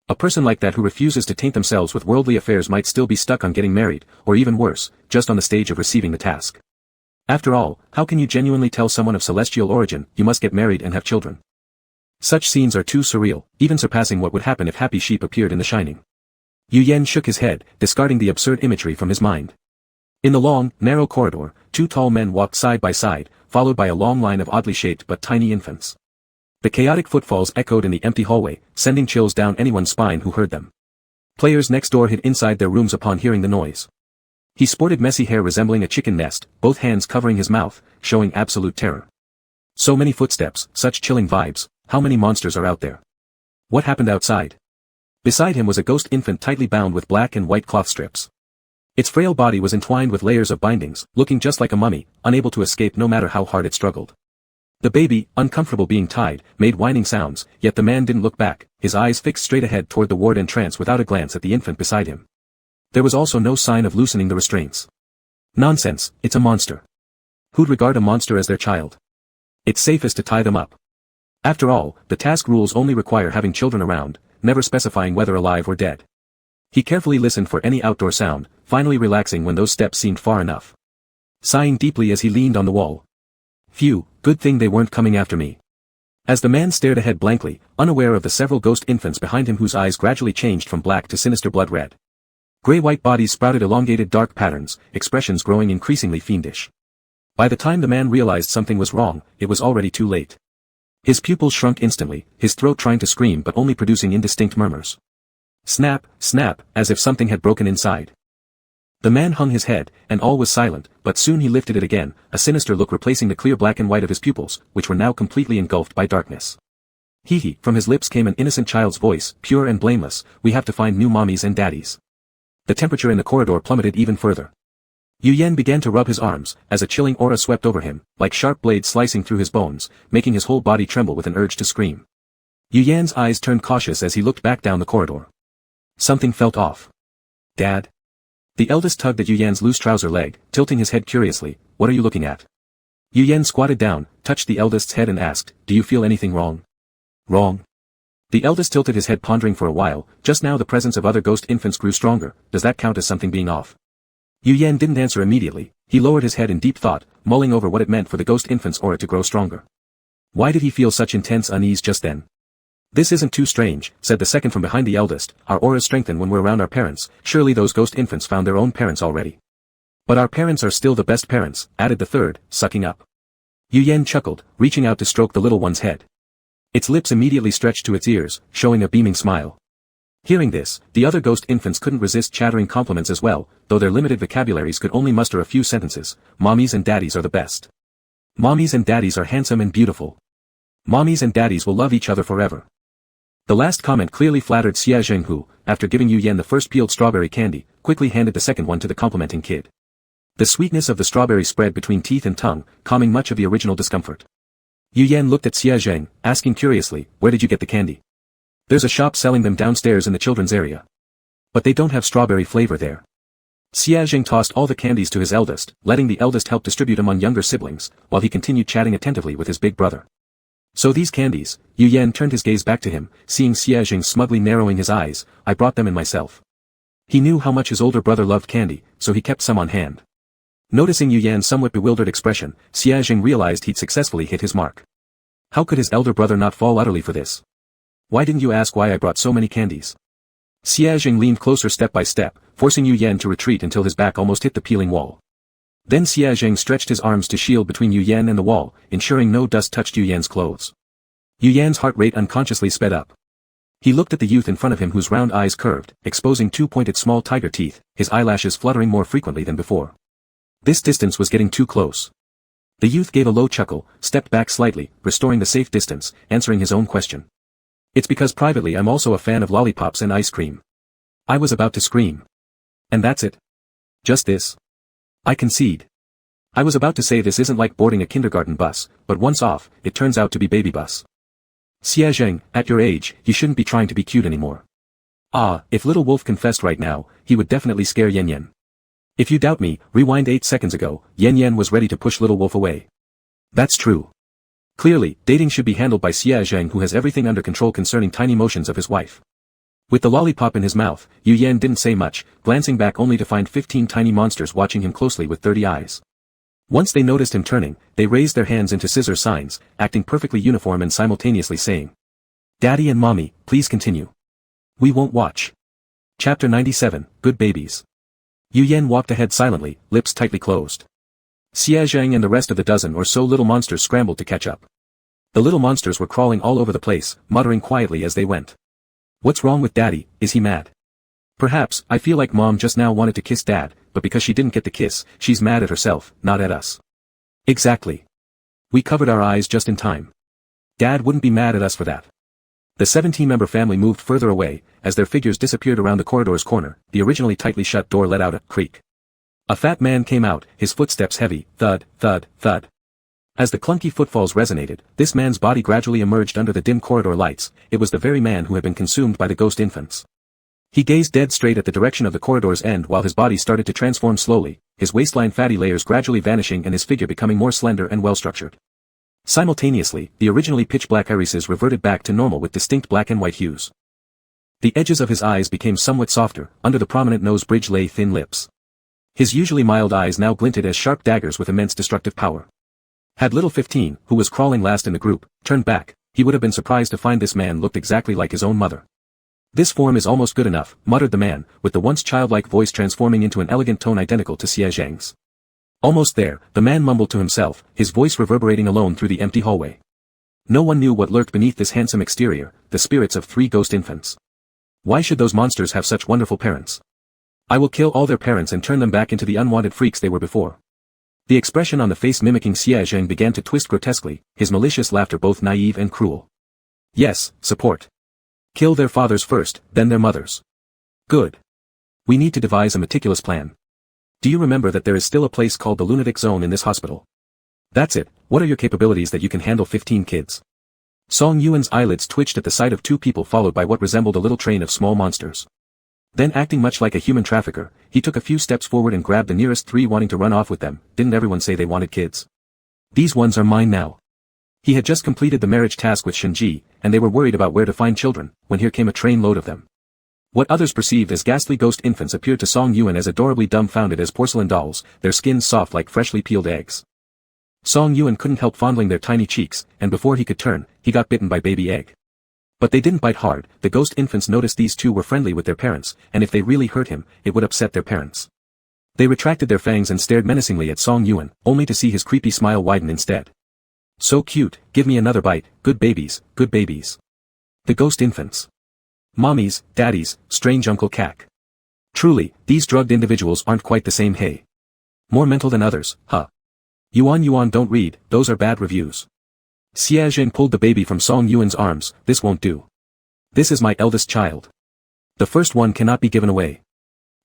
A person like that who refuses to taint themselves with worldly affairs might still be stuck on getting married, or even worse, just on the stage of receiving the task. After all, how can you genuinely tell someone of celestial origin, you must get married and have children? Such scenes are too surreal, even surpassing what would happen if happy sheep appeared in The Shining. Yu Yan shook his head, discarding the absurd imagery from his mind. In the long, narrow corridor, 2 tall men walked side by side, followed by a long line of oddly shaped but tiny infants. The chaotic footfalls echoed in the empty hallway, sending chills down anyone's spine who heard them. Players next door hid inside their rooms upon hearing the noise. He sported messy hair resembling a chicken nest, both hands covering his mouth, showing absolute terror. So many footsteps, such chilling vibes, how many monsters are out there? What happened outside? Beside him was a ghost infant tightly bound with black and white cloth strips. Its frail body was entwined with layers of bindings, looking just like a mummy, unable to escape no matter how hard it struggled. The baby, uncomfortable being tied, made whining sounds, yet the man didn't look back, his eyes fixed straight ahead toward the ward entrance without a glance at the infant beside him. There was also no sign of loosening the restraints. Nonsense, it's a monster. Who'd regard a monster as their child? It's safest to tie them up. After all, the task rules only require having children around, never specifying whether alive or dead. He carefully listened for any outdoor sound, finally relaxing when those steps seemed far enough. Sighing deeply as he leaned on the wall. Phew, good thing they weren't coming after me. As the man stared ahead blankly, unaware of the several ghost infants behind him whose eyes gradually changed from black to sinister blood red. Gray-white bodies sprouted elongated dark patterns, expressions growing increasingly fiendish. By the time the man realized something was wrong, it was already too late. His pupils shrunk instantly, his throat trying to scream but only producing indistinct murmurs. Snap, snap, as if something had broken inside. The man hung his head, and all was silent, but soon he lifted it again, a sinister look replacing the clear black and white of his pupils, which were now completely engulfed by darkness. Hee, from his lips came an innocent child's voice, pure and blameless, we have to find new mommies and daddies. The temperature in the corridor plummeted even further. Yu Yan began to rub his arms, as a chilling aura swept over him, like sharp blades slicing through his bones, making his whole body tremble with an urge to scream. Yu Yan's eyes turned cautious as he looked back down the corridor. Something felt off. Dad? The eldest tugged at Yu Yan's loose trouser leg, tilting his head curiously, what are you looking at? Yu Yan squatted down, touched the eldest's head and asked, do you feel anything wrong? Wrong? The eldest tilted his head pondering for a while, just now the presence of other ghost infants grew stronger, does that count as something being off? Yu Yan didn't answer immediately, he lowered his head in deep thought, mulling over what it meant for the ghost infant's aura to grow stronger. Why did he feel such intense unease just then? This isn't too strange, said the second from behind the eldest, our auras strengthen when we're around our parents, surely those ghost infants found their own parents already. But our parents are still the best parents, added the third, sucking up. Yu Yan chuckled, reaching out to stroke the little one's head. Its lips immediately stretched to its ears, showing a beaming smile. Hearing this, the other ghost infants couldn't resist chattering compliments as well, though their limited vocabularies could only muster a few sentences, mommies and daddies are the best. Mommies and daddies are handsome and beautiful. Mommies and daddies will love each other forever. The last comment clearly flattered Xia Zheng who, after giving Yu Yan the first peeled strawberry candy, quickly handed the second one to the complimenting kid. The sweetness of the strawberry spread between teeth and tongue, calming much of the original discomfort. Yu Yan looked at Xia Zheng, asking curiously, where did you get the candy? There's a shop selling them downstairs in the children's area. But they don't have strawberry flavor there. Xia Zheng tossed all the candies to his eldest, letting the eldest help distribute among younger siblings, while he continued chatting attentively with his big brother. So these candies, Yu Yan turned his gaze back to him, seeing Xia Zheng smugly narrowing his eyes, I brought them in myself. He knew how much his older brother loved candy, so he kept some on hand. Noticing Yu Yan's somewhat bewildered expression, Xia Zheng realized he'd successfully hit his mark. How could his elder brother not fall utterly for this? Why didn't you ask why I brought so many candies? Xia Zheng leaned closer step by step, forcing Yu Yan to retreat until his back almost hit the peeling wall. Then Xia Zheng stretched his arms to shield between Yu Yan and the wall, ensuring no dust touched Yu Yan's clothes. Yu Yan's heart rate unconsciously sped up. He looked at the youth in front of him whose round eyes curved, exposing two pointed small tiger teeth, his eyelashes fluttering more frequently than before. This distance was getting too close. The youth gave a low chuckle, stepped back slightly, restoring the safe distance, answering his own question. It's because privately I'm also a fan of lollipops and ice cream. I was about to scream. And that's it. Just this. I concede. I was about to say this isn't like boarding a kindergarten bus, but once off, it turns out to be baby bus. Xie Zheng, at your age, you shouldn't be trying to be cute anymore. Ah, if little wolf confessed right now, he would definitely scare Yan Yan. If you doubt me, rewind 8 seconds ago, Yan Yan was ready to push little wolf away. That's true. Clearly, dating should be handled by Xie Zheng, who has everything under control concerning tiny motions of his wife. With the lollipop in his mouth, Yu Yan didn't say much, glancing back only to find 15 tiny monsters watching him closely with 30 eyes. Once they noticed him turning, they raised their hands into scissor signs, acting perfectly uniform and simultaneously saying, "Daddy and Mommy, please continue. We won't watch." Chapter 97, Good Babies. Yu Yan walked ahead silently, lips tightly closed. Xie Zhang and the rest of the dozen or so little monsters scrambled to catch up. The little monsters were crawling all over the place, muttering quietly as they went. "What's wrong with Daddy, is he mad? Perhaps, I feel like Mom just now wanted to kiss Dad, but because she didn't get the kiss, she's mad at herself, not at us." Exactly. We covered our eyes just in time. Dad wouldn't be mad at us for that. The 17-member family moved further away, as their figures disappeared around the corridor's corner, the originally tightly shut door let out a creak. A fat man came out, his footsteps heavy, thud, thud, thud. As the clunky footfalls resonated, this man's body gradually emerged under the dim corridor lights. It was the very man who had been consumed by the ghost infants. He gazed dead straight at the direction of the corridor's end while his body started to transform slowly, his waistline fatty layers gradually vanishing and his figure becoming more slender and well-structured. Simultaneously, the originally pitch-black irises reverted back to normal with distinct black and white hues. The edges of his eyes became somewhat softer, under the prominent nose bridge lay thin lips. His usually mild eyes now glinted as sharp daggers with immense destructive power. Had little 15, who was crawling last in the group, turned back, he would have been surprised to find this man looked exactly like his own mother. "This form is almost good enough," muttered the man, with the once childlike voice transforming into an elegant tone identical to Xie Zhang's. Almost there, the man mumbled to himself, his voice reverberating alone through the empty hallway. No one knew what lurked beneath this handsome exterior, the spirits of 3 ghost infants. Why should those monsters have such wonderful parents? I will kill all their parents and turn them back into the unwanted freaks they were before. The expression on the face mimicking Xie Zhang began to twist grotesquely, his malicious laughter both naive and cruel. Yes, support. Kill their fathers first, then their mothers. Good. We need to devise a meticulous plan. Do you remember that there is still a place called the lunatic zone in this hospital? That's it. What are your capabilities that you can handle 15 kids? Song Yuan's eyelids twitched at the sight of 2 people followed by what resembled a little train of small monsters. Then acting much like a human trafficker, he took a few steps forward and grabbed the nearest 3 wanting to run off with them. Didn't everyone say they wanted kids? These ones are mine now. He had just completed the marriage task with Shenji, and they were worried about where to find children, when here came a train load of them. What others perceived as ghastly ghost infants appeared to Song Yuan as adorably dumbfounded as porcelain dolls, their skins soft like freshly peeled eggs. Song Yuan couldn't help fondling their tiny cheeks, and before he could turn, he got bitten by baby egg. But they didn't bite hard. The ghost infants noticed these 2 were friendly with their parents, and if they really hurt him, it would upset their parents. They retracted their fangs and stared menacingly at Song Yuan, only to see his creepy smile widen instead. "So cute, give me another bite, good babies, good babies." The ghost infants. Mommies, daddies, strange Uncle Cack. Truly, these drugged individuals aren't quite the same, hey. More mental than others, huh? Yuan don't read, those are bad reviews. Xie Zheng pulled the baby from Song Yuan's arms. "This won't do. This is my eldest child. The first one cannot be given away."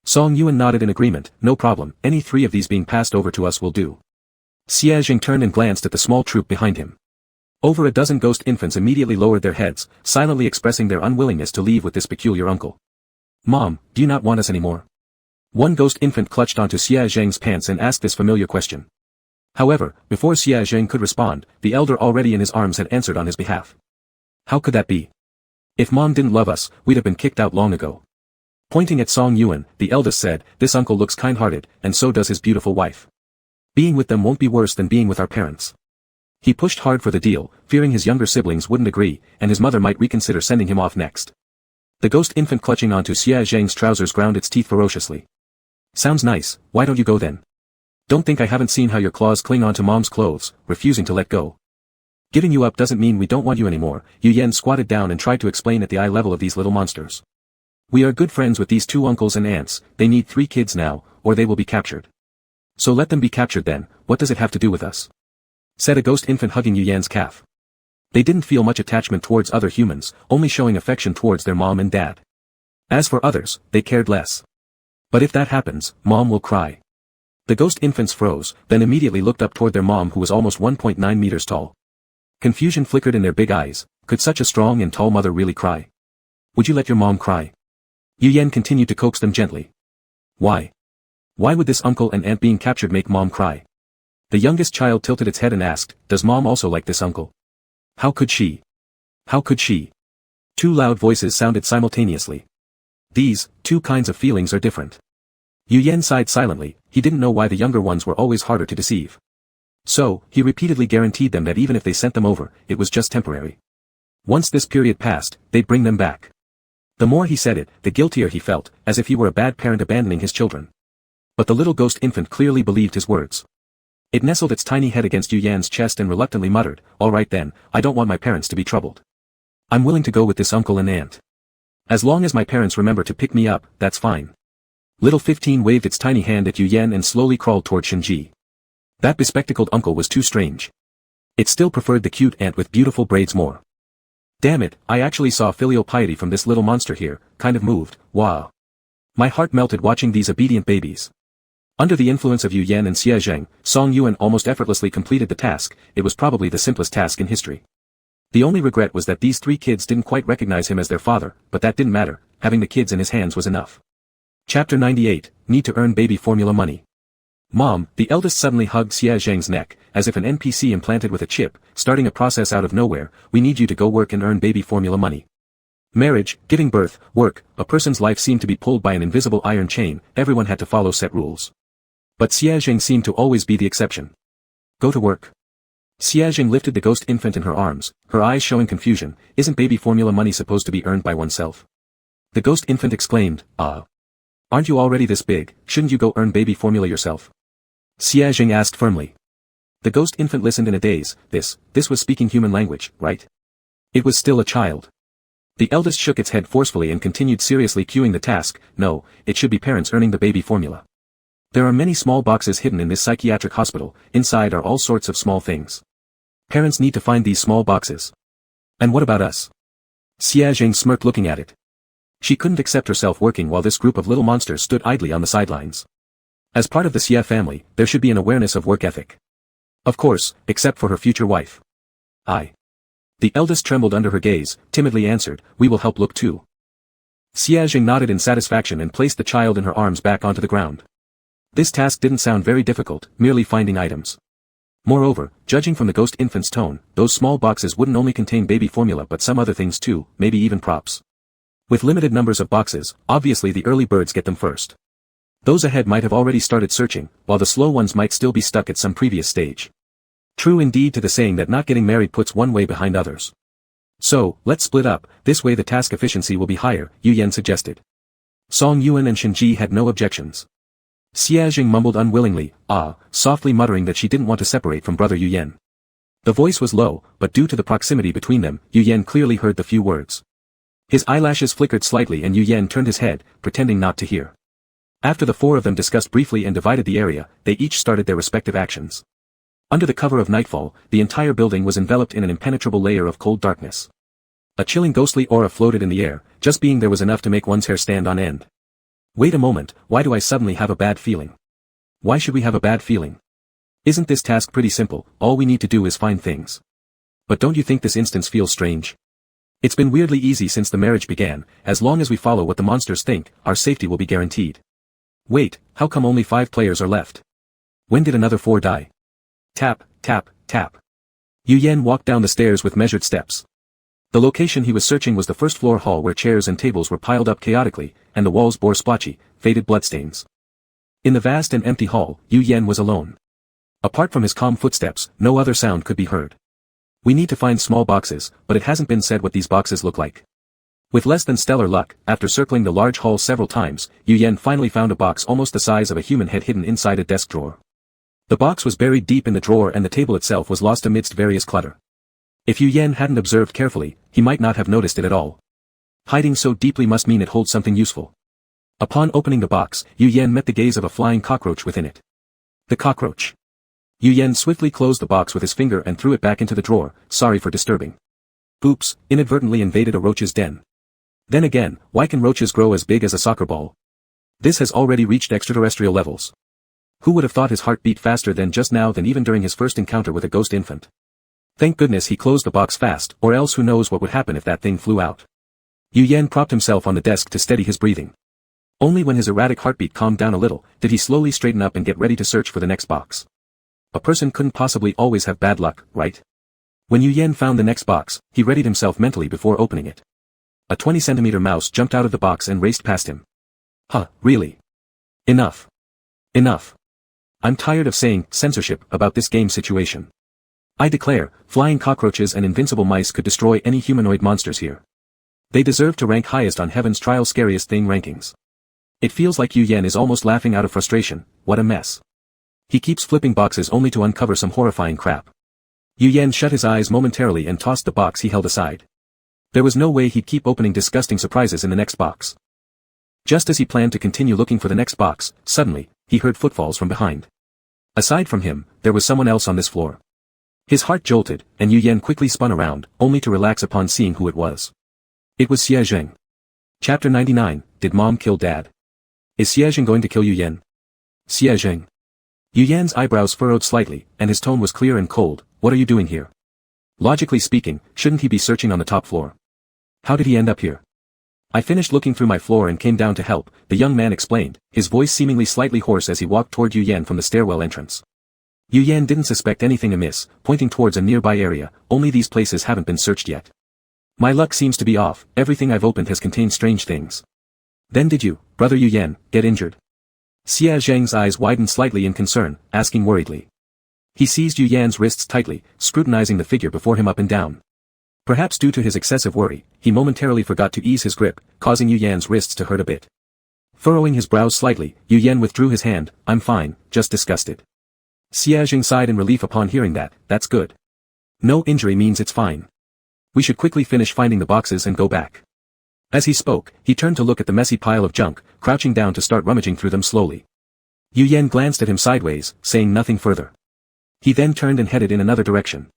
Song Yuan nodded in agreement. "No problem, any 3 of these being passed over to us will do." Xie Zheng turned and glanced at the small troop behind him. Over a dozen ghost infants immediately lowered their heads, silently expressing their unwillingness to leave with this peculiar uncle. "Mom, do you not want us anymore?" One ghost infant clutched onto Xie Zheng's pants and asked this familiar question. However, before Xie Zheng could respond, the elder already in his arms had answered on his behalf. "How could that be? If Mom didn't love us, we'd have been kicked out long ago." Pointing at Song Yuan, the eldest said, "This uncle looks kind-hearted, and so does his beautiful wife. Being with them won't be worse than being with our parents." He pushed hard for the deal, fearing his younger siblings wouldn't agree, and his mother might reconsider sending him off next. The ghost infant clutching onto Xie Zheng's trousers ground its teeth ferociously. "Sounds nice, why don't you go then? Don't think I haven't seen how your claws cling onto Mom's clothes, refusing to let go. Giving you up doesn't mean we don't want you anymore." Yu Yan squatted down and tried to explain at the eye level of these little monsters. "We are good friends with these 2 uncles and aunts, they need 3 kids now, or they will be captured. So let them be captured then, what does it have to do with us?" said a ghost infant hugging Yu Yan's calf. They didn't feel much attachment towards other humans, only showing affection towards their mom and dad. As for others, they cared less. But if that happens, mom will cry. The ghost infants froze, then immediately looked up toward their mom who was almost 1.9 meters tall. Confusion flickered in their big eyes. Could such a strong and tall mother really cry? Would you let your mom cry? Yu Yan continued to coax them gently. Why? Why would this uncle and aunt being captured make mom cry? The youngest child tilted its head and asked, does mom also like this uncle? How could she? How could she? Two loud voices sounded simultaneously. These, two kinds of feelings are different. Yu Yan sighed silently, he didn't know why the younger ones were always harder to deceive. So, he repeatedly guaranteed them that even if they sent them over, it was just temporary. Once this period passed, they'd bring them back. The more he said it, the guiltier he felt, as if he were a bad parent abandoning his children. But the little ghost infant clearly believed his words. It nestled its tiny head against Yu Yan's chest and reluctantly muttered, all right then, I don't want my parents to be troubled. I'm willing to go with this uncle and aunt. As long as my parents remember to pick me up, that's fine. Little 15 waved its tiny hand at Yu Yan and slowly crawled toward Shinji. That bespectacled uncle was too strange. It still preferred the cute aunt with beautiful braids more. Damn it, I actually saw filial piety from this little monster here, kind of moved, wow. My heart melted watching these obedient babies. Under the influence of Yu Yan and Xie Zheng, Song Yuan almost effortlessly completed the task. It was probably the simplest task in history. The only regret was that these three kids didn't quite recognize him as their father, but that didn't matter, having the kids in his hands was enough. Chapter 98, Need to Earn Baby Formula Money. Mom, the eldest suddenly hugged Xie Zheng's neck, as if an NPC implanted with a chip, starting a process out of nowhere. We need you to go work and earn baby formula money. Marriage, giving birth, work, a person's life seemed to be pulled by an invisible iron chain, everyone had to follow set rules. But Xie Zheng seemed to always be the exception. Go to work. Xie Zheng lifted the ghost infant in her arms, her eyes showing confusion. Isn't baby formula money supposed to be earned by oneself? The ghost infant exclaimed, ah. Aren't you already this big, shouldn't you go earn baby formula yourself? Xie Zheng asked firmly. The ghost infant listened in a daze. This was speaking human language, right? It was still a child. The eldest shook its head forcefully and continued seriously cueing the task. No, it should be parents earning the baby formula. There are many small boxes hidden in this psychiatric hospital, inside are all sorts of small things. Parents need to find these small boxes. And what about us? Xie Zheng smirked looking at it. She couldn't accept herself working while this group of little monsters stood idly on the sidelines. As part of the Xie family, there should be an awareness of work ethic. Of course, except for her future wife. The eldest trembled under her gaze, timidly answered, we will help look too. Xie Zheng nodded in satisfaction and placed the child in her arms back onto the ground. This task didn't sound very difficult, merely finding items. Moreover, judging from the ghost infant's tone, those small boxes wouldn't only contain baby formula but some other things too, maybe even props. With limited numbers of boxes, obviously the early birds get them first. Those ahead might have already started searching, while the slow ones might still be stuck at some previous stage. True indeed to the saying that not getting married puts one way behind others. So, let's split up, this way the task efficiency will be higher, Yu Yan suggested. Song Yuan and Shinji had no objections. Xie Zheng mumbled unwillingly, softly muttering that she didn't want to separate from brother Yu Yan. The voice was low, but due to the proximity between them, Yu Yan clearly heard the few words. His eyelashes flickered slightly and Yu Yan turned his head, pretending not to hear. After the four of them discussed briefly and divided the area, they each started their respective actions. Under the cover of nightfall, the entire building was enveloped in an impenetrable layer of cold darkness. A chilling ghostly aura floated in the air, just being there was enough to make one's hair stand on end. Wait a moment, why do I suddenly have a bad feeling? Why should we have a bad feeling? Isn't this task pretty simple, all we need to do is find things. But don't you think this instance feels strange? It's been weirdly easy since the marriage began, as long as we follow what the monsters think, our safety will be guaranteed. Wait, how come only 5 players are left? When did another 4 die? Tap, tap, tap. Yu Yan walked down the stairs with measured steps. The location he was searching was the first floor hall where chairs and tables were piled up chaotically, and the walls bore splotchy, faded bloodstains. In the vast and empty hall, Yu Yan was alone. Apart from his calm footsteps, no other sound could be heard. We need to find small boxes, but it hasn't been said what these boxes look like. With less than stellar luck, after circling the large hall several times, Yu Yan finally found a box almost the size of a human head hidden inside a desk drawer. The box was buried deep in the drawer and the table itself was lost amidst various clutter. If Yu Yan hadn't observed carefully, he might not have noticed it at all. Hiding so deeply must mean it holds something useful. Upon opening the box, Yu Yan met the gaze of a flying cockroach within it. The cockroach. Yu Yan swiftly closed the box with his finger and threw it back into the drawer, sorry for disturbing. Oops, inadvertently invaded a roach's den. Then again, why can roaches grow as big as a soccer ball? This has already reached extraterrestrial levels. Who would have thought his heart beat faster than just now than even during his first encounter with a ghost infant? Thank goodness he closed the box fast, or else who knows what would happen if that thing flew out. Yu Yan propped himself on the desk to steady his breathing. Only when his erratic heartbeat calmed down a little, did he slowly straighten up and get ready to search for the next box. A person couldn't possibly always have bad luck, right? When Yu Yan found the next box, he readied himself mentally before opening it. A 20-centimeter mouse jumped out of the box and raced past him. Huh, really? Enough. Enough. I'm tired of saying censorship about this game situation. I declare, flying cockroaches and invincible mice could destroy any humanoid monsters here. They deserve to rank highest on Heaven's Trial Scariest Thing rankings. It feels like Yu Yan is almost laughing out of frustration. What a mess. He keeps flipping boxes only to uncover some horrifying crap. Yu Yan shut his eyes momentarily and tossed the box he held aside. There was no way he'd keep opening disgusting surprises in the next box. Just as he planned to continue looking for the next box, suddenly, he heard footfalls from behind. Aside from him, there was someone else on this floor. His heart jolted, and Yu Yan quickly spun around, only to relax upon seeing who it was. It was Xie Zheng. Chapter 99, Did Mom Kill Dad? Is Xie Zheng going to kill Yu Yan? Xie Zheng. Yu Yan's eyebrows furrowed slightly, and his tone was clear and cold. What are you doing here? Logically speaking, shouldn't he be searching on the top floor? How did he end up here? I finished looking through my floor and came down to help, the young man explained, his voice seemingly slightly hoarse as he walked toward Yu Yan from the stairwell entrance. Yu Yan didn't suspect anything amiss, pointing towards a nearby area, only these places haven't been searched yet. My luck seems to be off, everything I've opened has contained strange things. Then did you, brother Yu Yan, get injured? Xie Zheng's eyes widened slightly in concern, asking worriedly. He seized Yu Yan's wrists tightly, scrutinizing the figure before him up and down. Perhaps due to his excessive worry, he momentarily forgot to ease his grip, causing Yu Yan's wrists to hurt a bit. Furrowing his brows slightly, Yu Yan withdrew his hand. I'm fine, just disgusted. Xie Zheng sighed in relief upon hearing that. That's good. No injury means it's fine. We should quickly finish finding the boxes and go back. As he spoke, he turned to look at the messy pile of junk, crouching down to start rummaging through them slowly. Yu Yan glanced at him sideways, saying nothing further. He then turned and headed in another direction.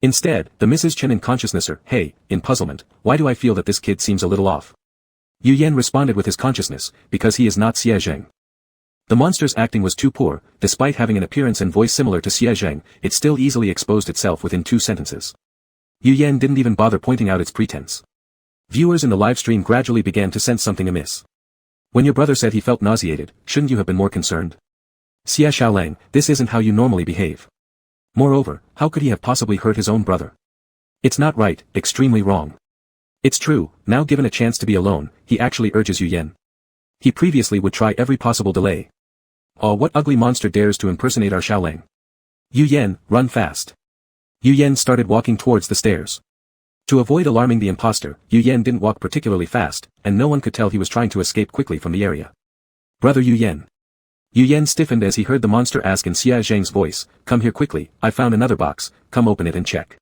Instead, the Mrs. Chen in consciousness hey, in puzzlement, why do I feel that this kid seems a little off? Yu Yan responded with his consciousness, because he is not Xie Zheng. The monster's acting was too poor, despite having an appearance and voice similar to Xie Zheng, it still easily exposed itself within 2 sentences. Yu Yan didn't even bother pointing out its pretense. Viewers in the live stream gradually began to sense something amiss. When your brother said he felt nauseated, shouldn't you have been more concerned? Xie Xiaolang, this isn't how you normally behave. Moreover, how could he have possibly hurt his own brother? It's not right, extremely wrong. It's true, now given a chance to be alone, he actually urges Yu Yan. He previously would try every possible delay. Oh, what ugly monster dares to impersonate our Xiaolang? Yu Yan, run fast. Yu Yan started walking towards the stairs. To avoid alarming the imposter, Yu Yan didn't walk particularly fast, and no one could tell he was trying to escape quickly from the area. Brother Yu Yan. Yu Yan stiffened as he heard the monster ask in Xie Zheng's voice, come here quickly, I found another box, come open it and check.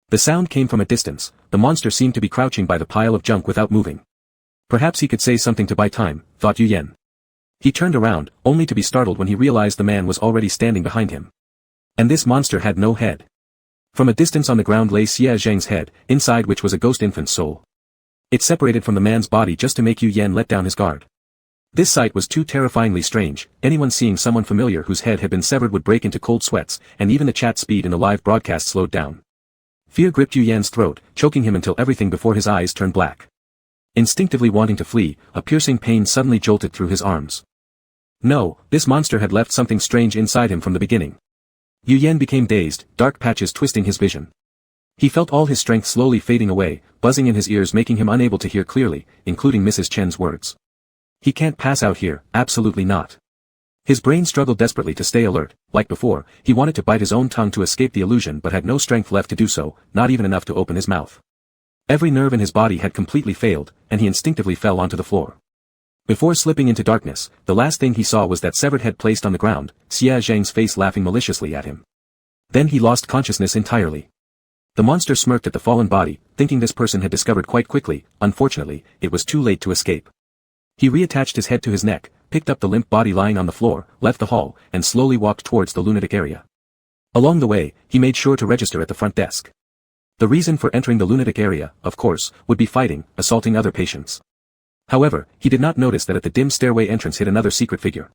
The sound came from a distance, the monster seemed to be crouching by the pile of junk without moving. Perhaps he could say something to buy time, thought Yu Yan. He turned around, only to be startled when he realized the man was already standing behind him. And this monster had no head. From a distance on the ground lay Xie Zheng's head, inside which was a ghost infant's soul. It separated from the man's body just to make Yu Yan let down his guard. This sight was too terrifyingly strange, anyone seeing someone familiar whose head had been severed would break into cold sweats, and even the chat speed in the live broadcast slowed down. Fear gripped Yu Yan's throat, choking him until everything before his eyes turned black. Instinctively wanting to flee, a piercing pain suddenly jolted through his arms. No, this monster had left something strange inside him from the beginning. Yu Yan became dazed, dark patches twisting his vision. He felt all his strength slowly fading away, buzzing in his ears making him unable to hear clearly, including Mrs. Chen's words. He can't pass out here, absolutely not. His brain struggled desperately to stay alert, like before, he wanted to bite his own tongue to escape the illusion but had no strength left to do so, not even enough to open his mouth. Every nerve in his body had completely failed, and he instinctively fell onto the floor. Before slipping into darkness, the last thing he saw was that severed head placed on the ground, Xie Zheng's face laughing maliciously at him. Then he lost consciousness entirely. The monster smirked at the fallen body, thinking this person had discovered quite quickly, unfortunately, it was too late to escape. He reattached his head to his neck, picked up the limp body lying on the floor, left the hall, and slowly walked towards the lunatic area. Along the way, he made sure to register at the front desk. The reason for entering the lunatic area, of course, would be fighting, assaulting other patients. However, he did not notice that at the dim stairway entrance hid another secret figure.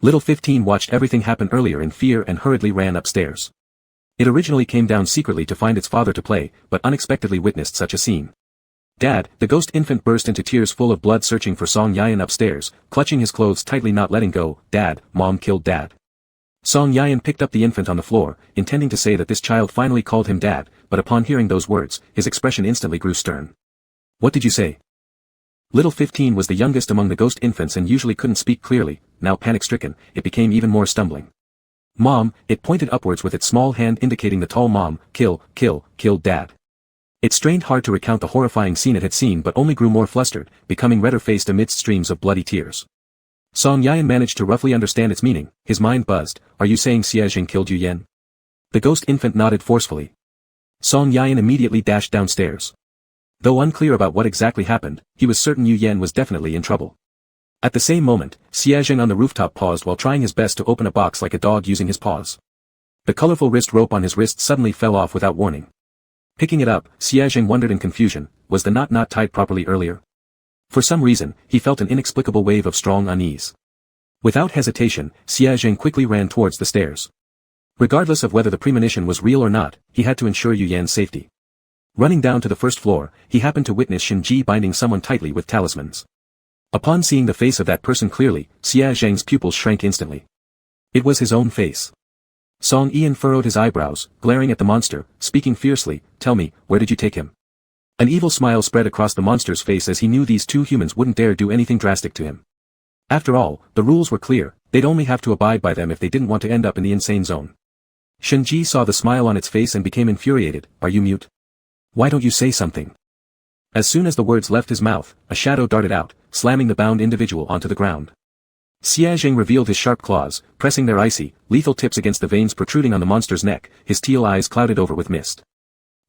Little 15 watched everything happen earlier in fear and hurriedly ran upstairs. It originally came down secretly to find its father to play, but unexpectedly witnessed such a scene. Dad, the ghost infant burst into tears full of blood searching for Song Yayan upstairs, clutching his clothes tightly not letting go. Dad, Mom killed Dad. Song Yayan picked up the infant on the floor, intending to say that this child finally called him Dad, but upon hearing those words, his expression instantly grew stern. What did you say? Little 15 was the youngest among the ghost infants and usually couldn't speak clearly. Now panic-stricken, it became even more stumbling. Mom, it pointed upwards with its small hand indicating the tall Mom. Killed Dad. It strained hard to recount the horrifying scene it had seen but only grew more flustered, becoming redder-faced amidst streams of bloody tears. Song Yayan managed to roughly understand its meaning, his mind buzzed. Are you saying Xiaojing killed Yu Yan? The ghost infant nodded forcefully. Song Yayan immediately dashed downstairs. Though unclear about what exactly happened, he was certain Yu Yan was definitely in trouble. At the same moment, Xiaojing on the rooftop paused while trying his best to open a box like a dog using his paws. The colorful wrist rope on his wrist suddenly fell off without warning. Picking it up, Xiaojing wondered in confusion, was the knot not tied properly earlier? For some reason, he felt an inexplicable wave of strong unease. Without hesitation, Xiaojing quickly ran towards the stairs. Regardless of whether the premonition was real or not, he had to ensure Yu Yan's safety. Running down to the first floor, he happened to witness Shinji binding someone tightly with talismans. Upon seeing the face of that person clearly, Xiaojing's pupils shrank instantly. It was his own face. Song Ian furrowed his eyebrows, glaring at the monster, speaking fiercely. Tell me, where did you take him? An evil smile spread across the monster's face as he knew these two humans wouldn't dare do anything drastic to him. After all, the rules were clear, they'd only have to abide by them if they didn't want to end up in the insane zone. Shinji saw the smile on its face and became infuriated. Are you mute? Why don't you say something? As soon as the words left his mouth, a shadow darted out, slamming the bound individual onto the ground. Xiaojing revealed his sharp claws, pressing their icy, lethal tips against the veins protruding on the monster's neck, his teal eyes clouded over with mist.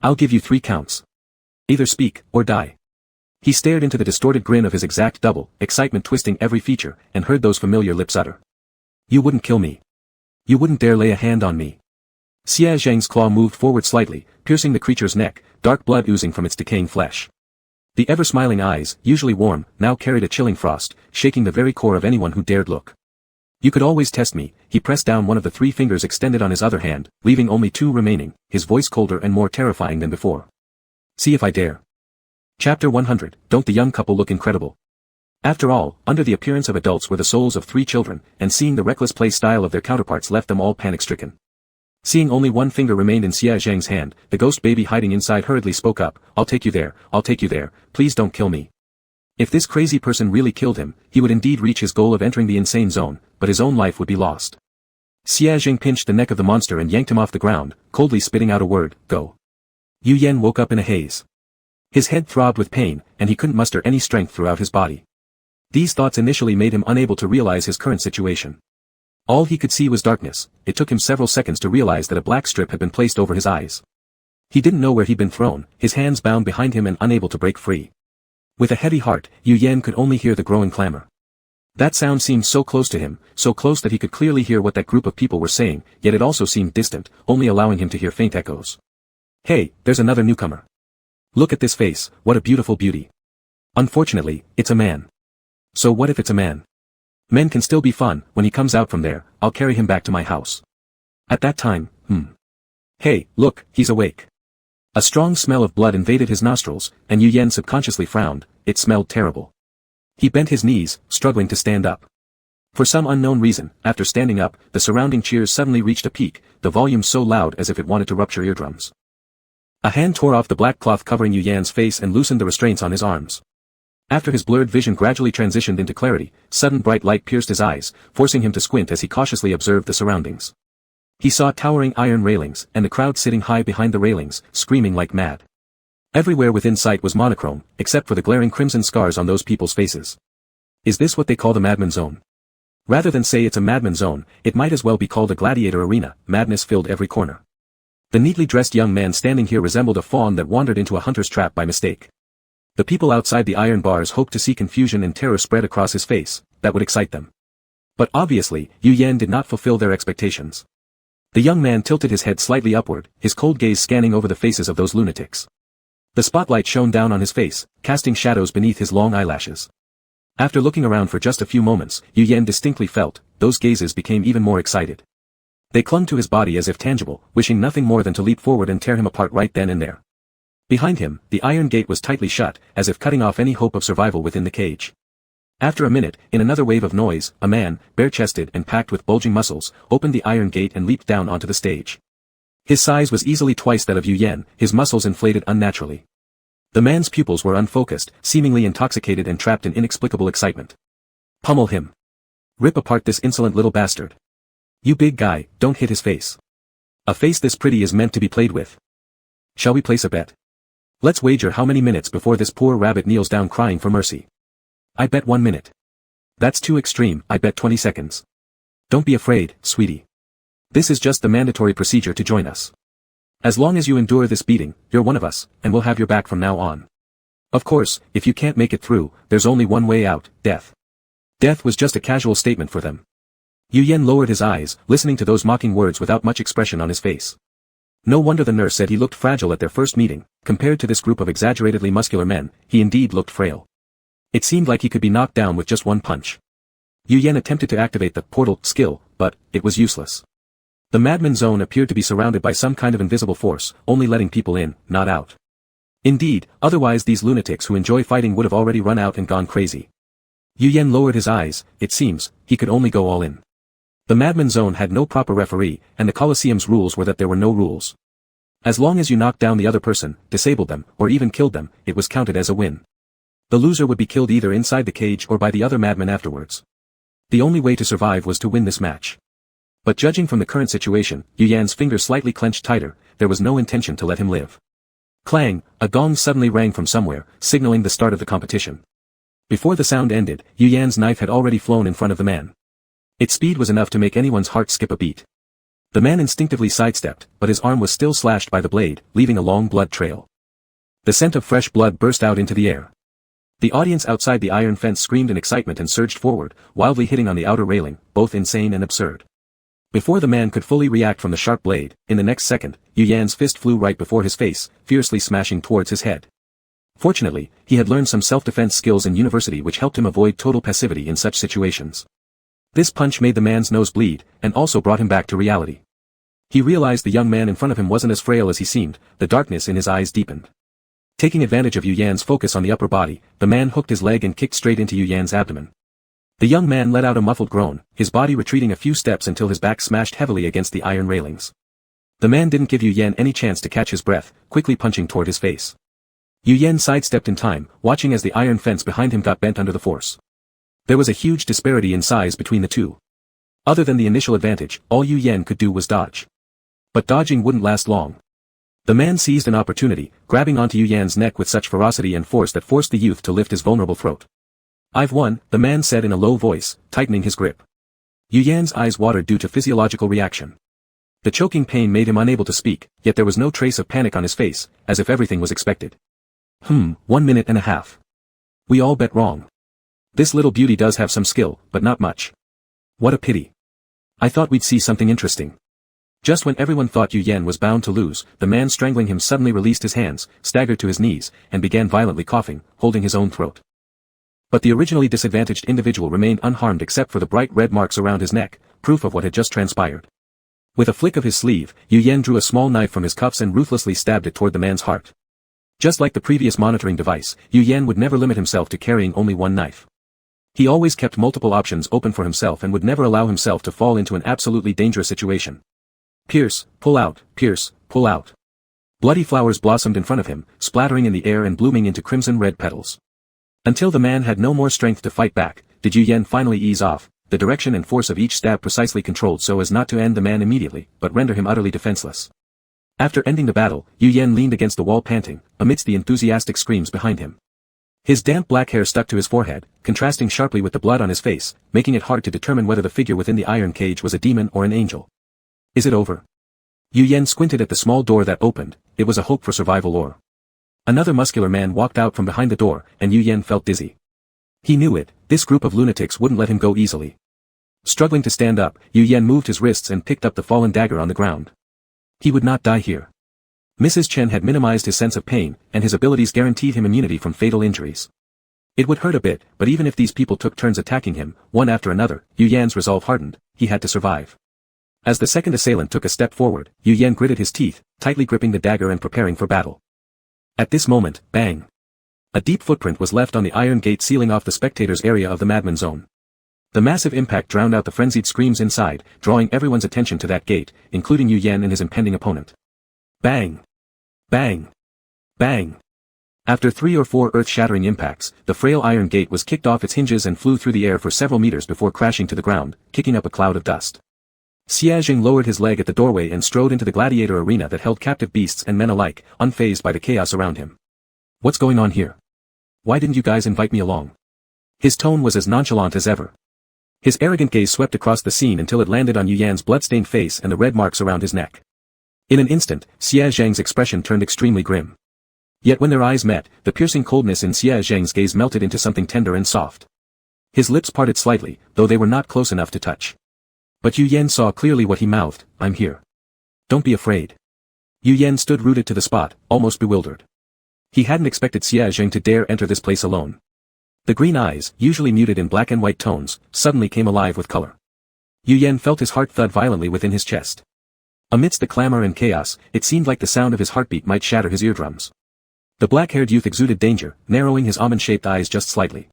I'll give you 3 counts. Either speak, or die. He stared into the distorted grin of his exact double, excitement twisting every feature, and heard those familiar lips utter. You wouldn't kill me. You wouldn't dare lay a hand on me. Xiaojing's claw moved forward slightly, piercing the creature's neck, dark blood oozing from its decaying flesh. The ever-smiling eyes, usually warm, now carried a chilling frost, shaking the very core of anyone who dared look. You could always test me. He pressed down one of the 3 fingers extended on his other hand, leaving only 2 remaining, his voice colder and more terrifying than before. See if I dare. Chapter 100, Don't the young couple look incredible? After all, under the appearance of adults were the souls of 3 children, and seeing the reckless play style of their counterparts left them all panic-stricken. Seeing only 1 finger remained in Xiaojing's hand, the ghost baby hiding inside hurriedly spoke up. I'll take you there, please don't kill me. If this crazy person really killed him, he would indeed reach his goal of entering the insane zone, but his own life would be lost. Xiaojing pinched the neck of the monster and yanked him off the ground, coldly spitting out a word, go. Yu Yan woke up in a haze. His head throbbed with pain, and he couldn't muster any strength throughout his body. These thoughts initially made him unable to realize his current situation. All he could see was darkness. It took him several seconds to realize that a black strip had been placed over his eyes. He didn't know where he'd been thrown, his hands bound behind him and unable to break free. With a heavy heart, Yu Yan could only hear the growing clamor. That sound seemed so close to him, so close that he could clearly hear what that group of people were saying, yet it also seemed distant, only allowing him to hear faint echoes. Hey, there's another newcomer. Look at this face, what a beautiful beauty. Unfortunately, it's a man. So what if it's a man? Men can still be fun. When he comes out from there, I'll carry him back to my house. At that time, Hey, look, he's awake. A strong smell of blood invaded his nostrils, and Yu Yan subconsciously frowned. It smelled terrible. He bent his knees, struggling to stand up. For some unknown reason, after standing up, the surrounding cheers suddenly reached a peak, the volume so loud as if it wanted to rupture eardrums. A hand tore off the black cloth covering Yu Yan's face and loosened the restraints on his arms. After his blurred vision gradually transitioned into clarity, sudden bright light pierced his eyes, forcing him to squint as he cautiously observed the surroundings. He saw towering iron railings, and the crowd sitting high behind the railings, screaming like mad. Everywhere within sight was monochrome, except for the glaring crimson scars on those people's faces. Is this what they call the madman zone? Rather than say it's a madman zone, it might as well be called a gladiator arena. Madness filled every corner. The neatly dressed young man standing here resembled a fawn that wandered into a hunter's trap by mistake. The people outside the iron bars hoped to see confusion and terror spread across his face, that would excite them. But obviously, Yu Yan did not fulfill their expectations. The young man tilted his head slightly upward, his cold gaze scanning over the faces of those lunatics. The spotlight shone down on his face, casting shadows beneath his long eyelashes. After looking around for just a few moments, Yu Yan distinctly felt, those gazes became even more excited. They clung to his body as if tangible, wishing nothing more than to leap forward and tear him apart right then and there. Behind him, the iron gate was tightly shut, as if cutting off any hope of survival within the cage. After a minute, in another wave of noise, a man, bare-chested and packed with bulging muscles, opened the iron gate and leaped down onto the stage. His size was easily twice that of Yu Yan, his muscles inflated unnaturally. The man's pupils were unfocused, seemingly intoxicated and trapped in inexplicable excitement. Pummel him. Rip apart this insolent little bastard. You big guy, don't hit his face. A face this pretty is meant to be played with. Shall we place a bet? Let's wager how many minutes before this poor rabbit kneels down crying for mercy. I bet 1 minute. That's too extreme, I bet 20 seconds. Don't be afraid, sweetie. This is just the mandatory procedure to join us. As long as you endure this beating, you're one of us, and we'll have your back from now on. Of course, if you can't make it through, there's only one way out, death. Death was just a casual statement for them. Yu Yan lowered his eyes, listening to those mocking words without much expression on his face. No wonder the nurse said he looked fragile at their first meeting. Compared to this group of exaggeratedly muscular men, he indeed looked frail. It seemed like he could be knocked down with just one punch. Yu Yan attempted to activate the portal skill, but it was useless. The madman zone appeared to be surrounded by some kind of invisible force, only letting people in, not out. Indeed, otherwise these lunatics who enjoy fighting would have already run out and gone crazy. Yu Yan lowered his eyes. It seems, he could only go all in. The madman zone had no proper referee, and the Colosseum's rules were that there were no rules. As long as you knocked down the other person, disabled them, or even killed them, it was counted as a win. The loser would be killed either inside the cage or by the other madmen afterwards. The only way to survive was to win this match. But judging from the current situation, Yu Yan's fingers slightly clenched tighter, there was no intention to let him live. Clang, a gong suddenly rang from somewhere, signaling the start of the competition. Before the sound ended, Yu Yan's knife had already flown in front of the man. Its speed was enough to make anyone's heart skip a beat. The man instinctively sidestepped, but his arm was still slashed by the blade, leaving a long blood trail. The scent of fresh blood burst out into the air. The audience outside the iron fence screamed in excitement and surged forward, wildly hitting on the outer railing, both insane and absurd. Before the man could fully react from the sharp blade, in the next second, Yu Yan's fist flew right before his face, fiercely smashing towards his head. Fortunately, he had learned some self-defense skills in university which helped him avoid total passivity in such situations. This punch made the man's nose bleed, and also brought him back to reality. He realized the young man in front of him wasn't as frail as he seemed, the darkness in his eyes deepened. Taking advantage of Yu Yan's focus on the upper body, the man hooked his leg and kicked straight into Yu Yan's abdomen. The young man let out a muffled groan, his body retreating a few steps until his back smashed heavily against the iron railings. The man didn't give Yu Yan any chance to catch his breath, quickly punching toward his face. Yu Yan sidestepped in time, watching as the iron fence behind him got bent under the force. There was a huge disparity in size between the two. Other than the initial advantage, all Yu Yan could do was dodge. But dodging wouldn't last long. The man seized an opportunity, grabbing onto Yu Yan's neck with such ferocity and force that forced the youth to lift his vulnerable throat. I've won, the man said in a low voice, tightening his grip. Yu Yan's eyes watered due to physiological reaction. The choking pain made him unable to speak, yet there was no trace of panic on his face, as if everything was expected. 1.5 minutes. We all bet wrong. This little beauty does have some skill, but not much. What a pity. I thought we'd see something interesting. Just when everyone thought Yu Yan was bound to lose, the man strangling him suddenly released his hands, staggered to his knees, and began violently coughing, holding his own throat. But the originally disadvantaged individual remained unharmed except for the bright red marks around his neck, proof of what had just transpired. With a flick of his sleeve, Yu Yan drew a small knife from his cuffs and ruthlessly stabbed it toward the man's heart. Just like the previous monitoring device, Yu Yan would never limit himself to carrying only one knife. He always kept multiple options open for himself and would never allow himself to fall into an absolutely dangerous situation. Pierce, pull out, pierce, pull out. Bloody flowers blossomed in front of him, splattering in the air and blooming into crimson-red petals. Until the man had no more strength to fight back, did Yu Yan finally ease off, the direction and force of each stab precisely controlled so as not to end the man immediately, but render him utterly defenseless. After ending the battle, Yu Yan leaned against the wall panting, amidst the enthusiastic screams behind him. His damp black hair stuck to his forehead, contrasting sharply with the blood on his face, making it hard to determine whether the figure within the iron cage was a demon or an angel. Is it over? Yu Yan squinted at the small door that opened. It was a hope for survival or. Another muscular man walked out from behind the door, and Yu Yan felt dizzy. He knew it, this group of lunatics wouldn't let him go easily. Struggling to stand up, Yu Yan moved his wrists and picked up the fallen dagger on the ground. He would not die here. Mrs. Chen had minimized his sense of pain, and his abilities guaranteed him immunity from fatal injuries. It would hurt a bit, but even if these people took turns attacking him, one after another, Yu Yan's resolve hardened, he had to survive. As the second assailant took a step forward, Yu Yan gritted his teeth, tightly gripping the dagger and preparing for battle. At this moment, bang! A deep footprint was left on the iron gate sealing off the spectators' area of the madman zone. The massive impact drowned out the frenzied screams inside, drawing everyone's attention to that gate, including Yu Yan and his impending opponent. Bang! Bang! Bang! After 3 or 4 earth-shattering impacts, the frail iron gate was kicked off its hinges and flew through the air for several meters before crashing to the ground, kicking up a cloud of dust. Xia Jing lowered his leg at the doorway and strode into the gladiator arena that held captive beasts and men alike, unfazed by the chaos around him. What's going on here? Why didn't you guys invite me along? His tone was as nonchalant as ever. His arrogant gaze swept across the scene until it landed on Yu Yan's blood-stained face and the red marks around his neck. In an instant, Xia Zhang's expression turned extremely grim. Yet when their eyes met, the piercing coldness in Xia Zhang's gaze melted into something tender and soft. His lips parted slightly, though they were not close enough to touch. But Yu Yan saw clearly what he mouthed, "I'm here. Don't be afraid." Yu Yan stood rooted to the spot, almost bewildered. He hadn't expected Xia Zhang to dare enter this place alone. The green eyes, usually muted in black and white tones, suddenly came alive with color. Yu Yan felt his heart thud violently within his chest. Amidst the clamor and chaos, it seemed like the sound of his heartbeat might shatter his eardrums. The black-haired youth exuded danger, narrowing his almond-shaped eyes just slightly.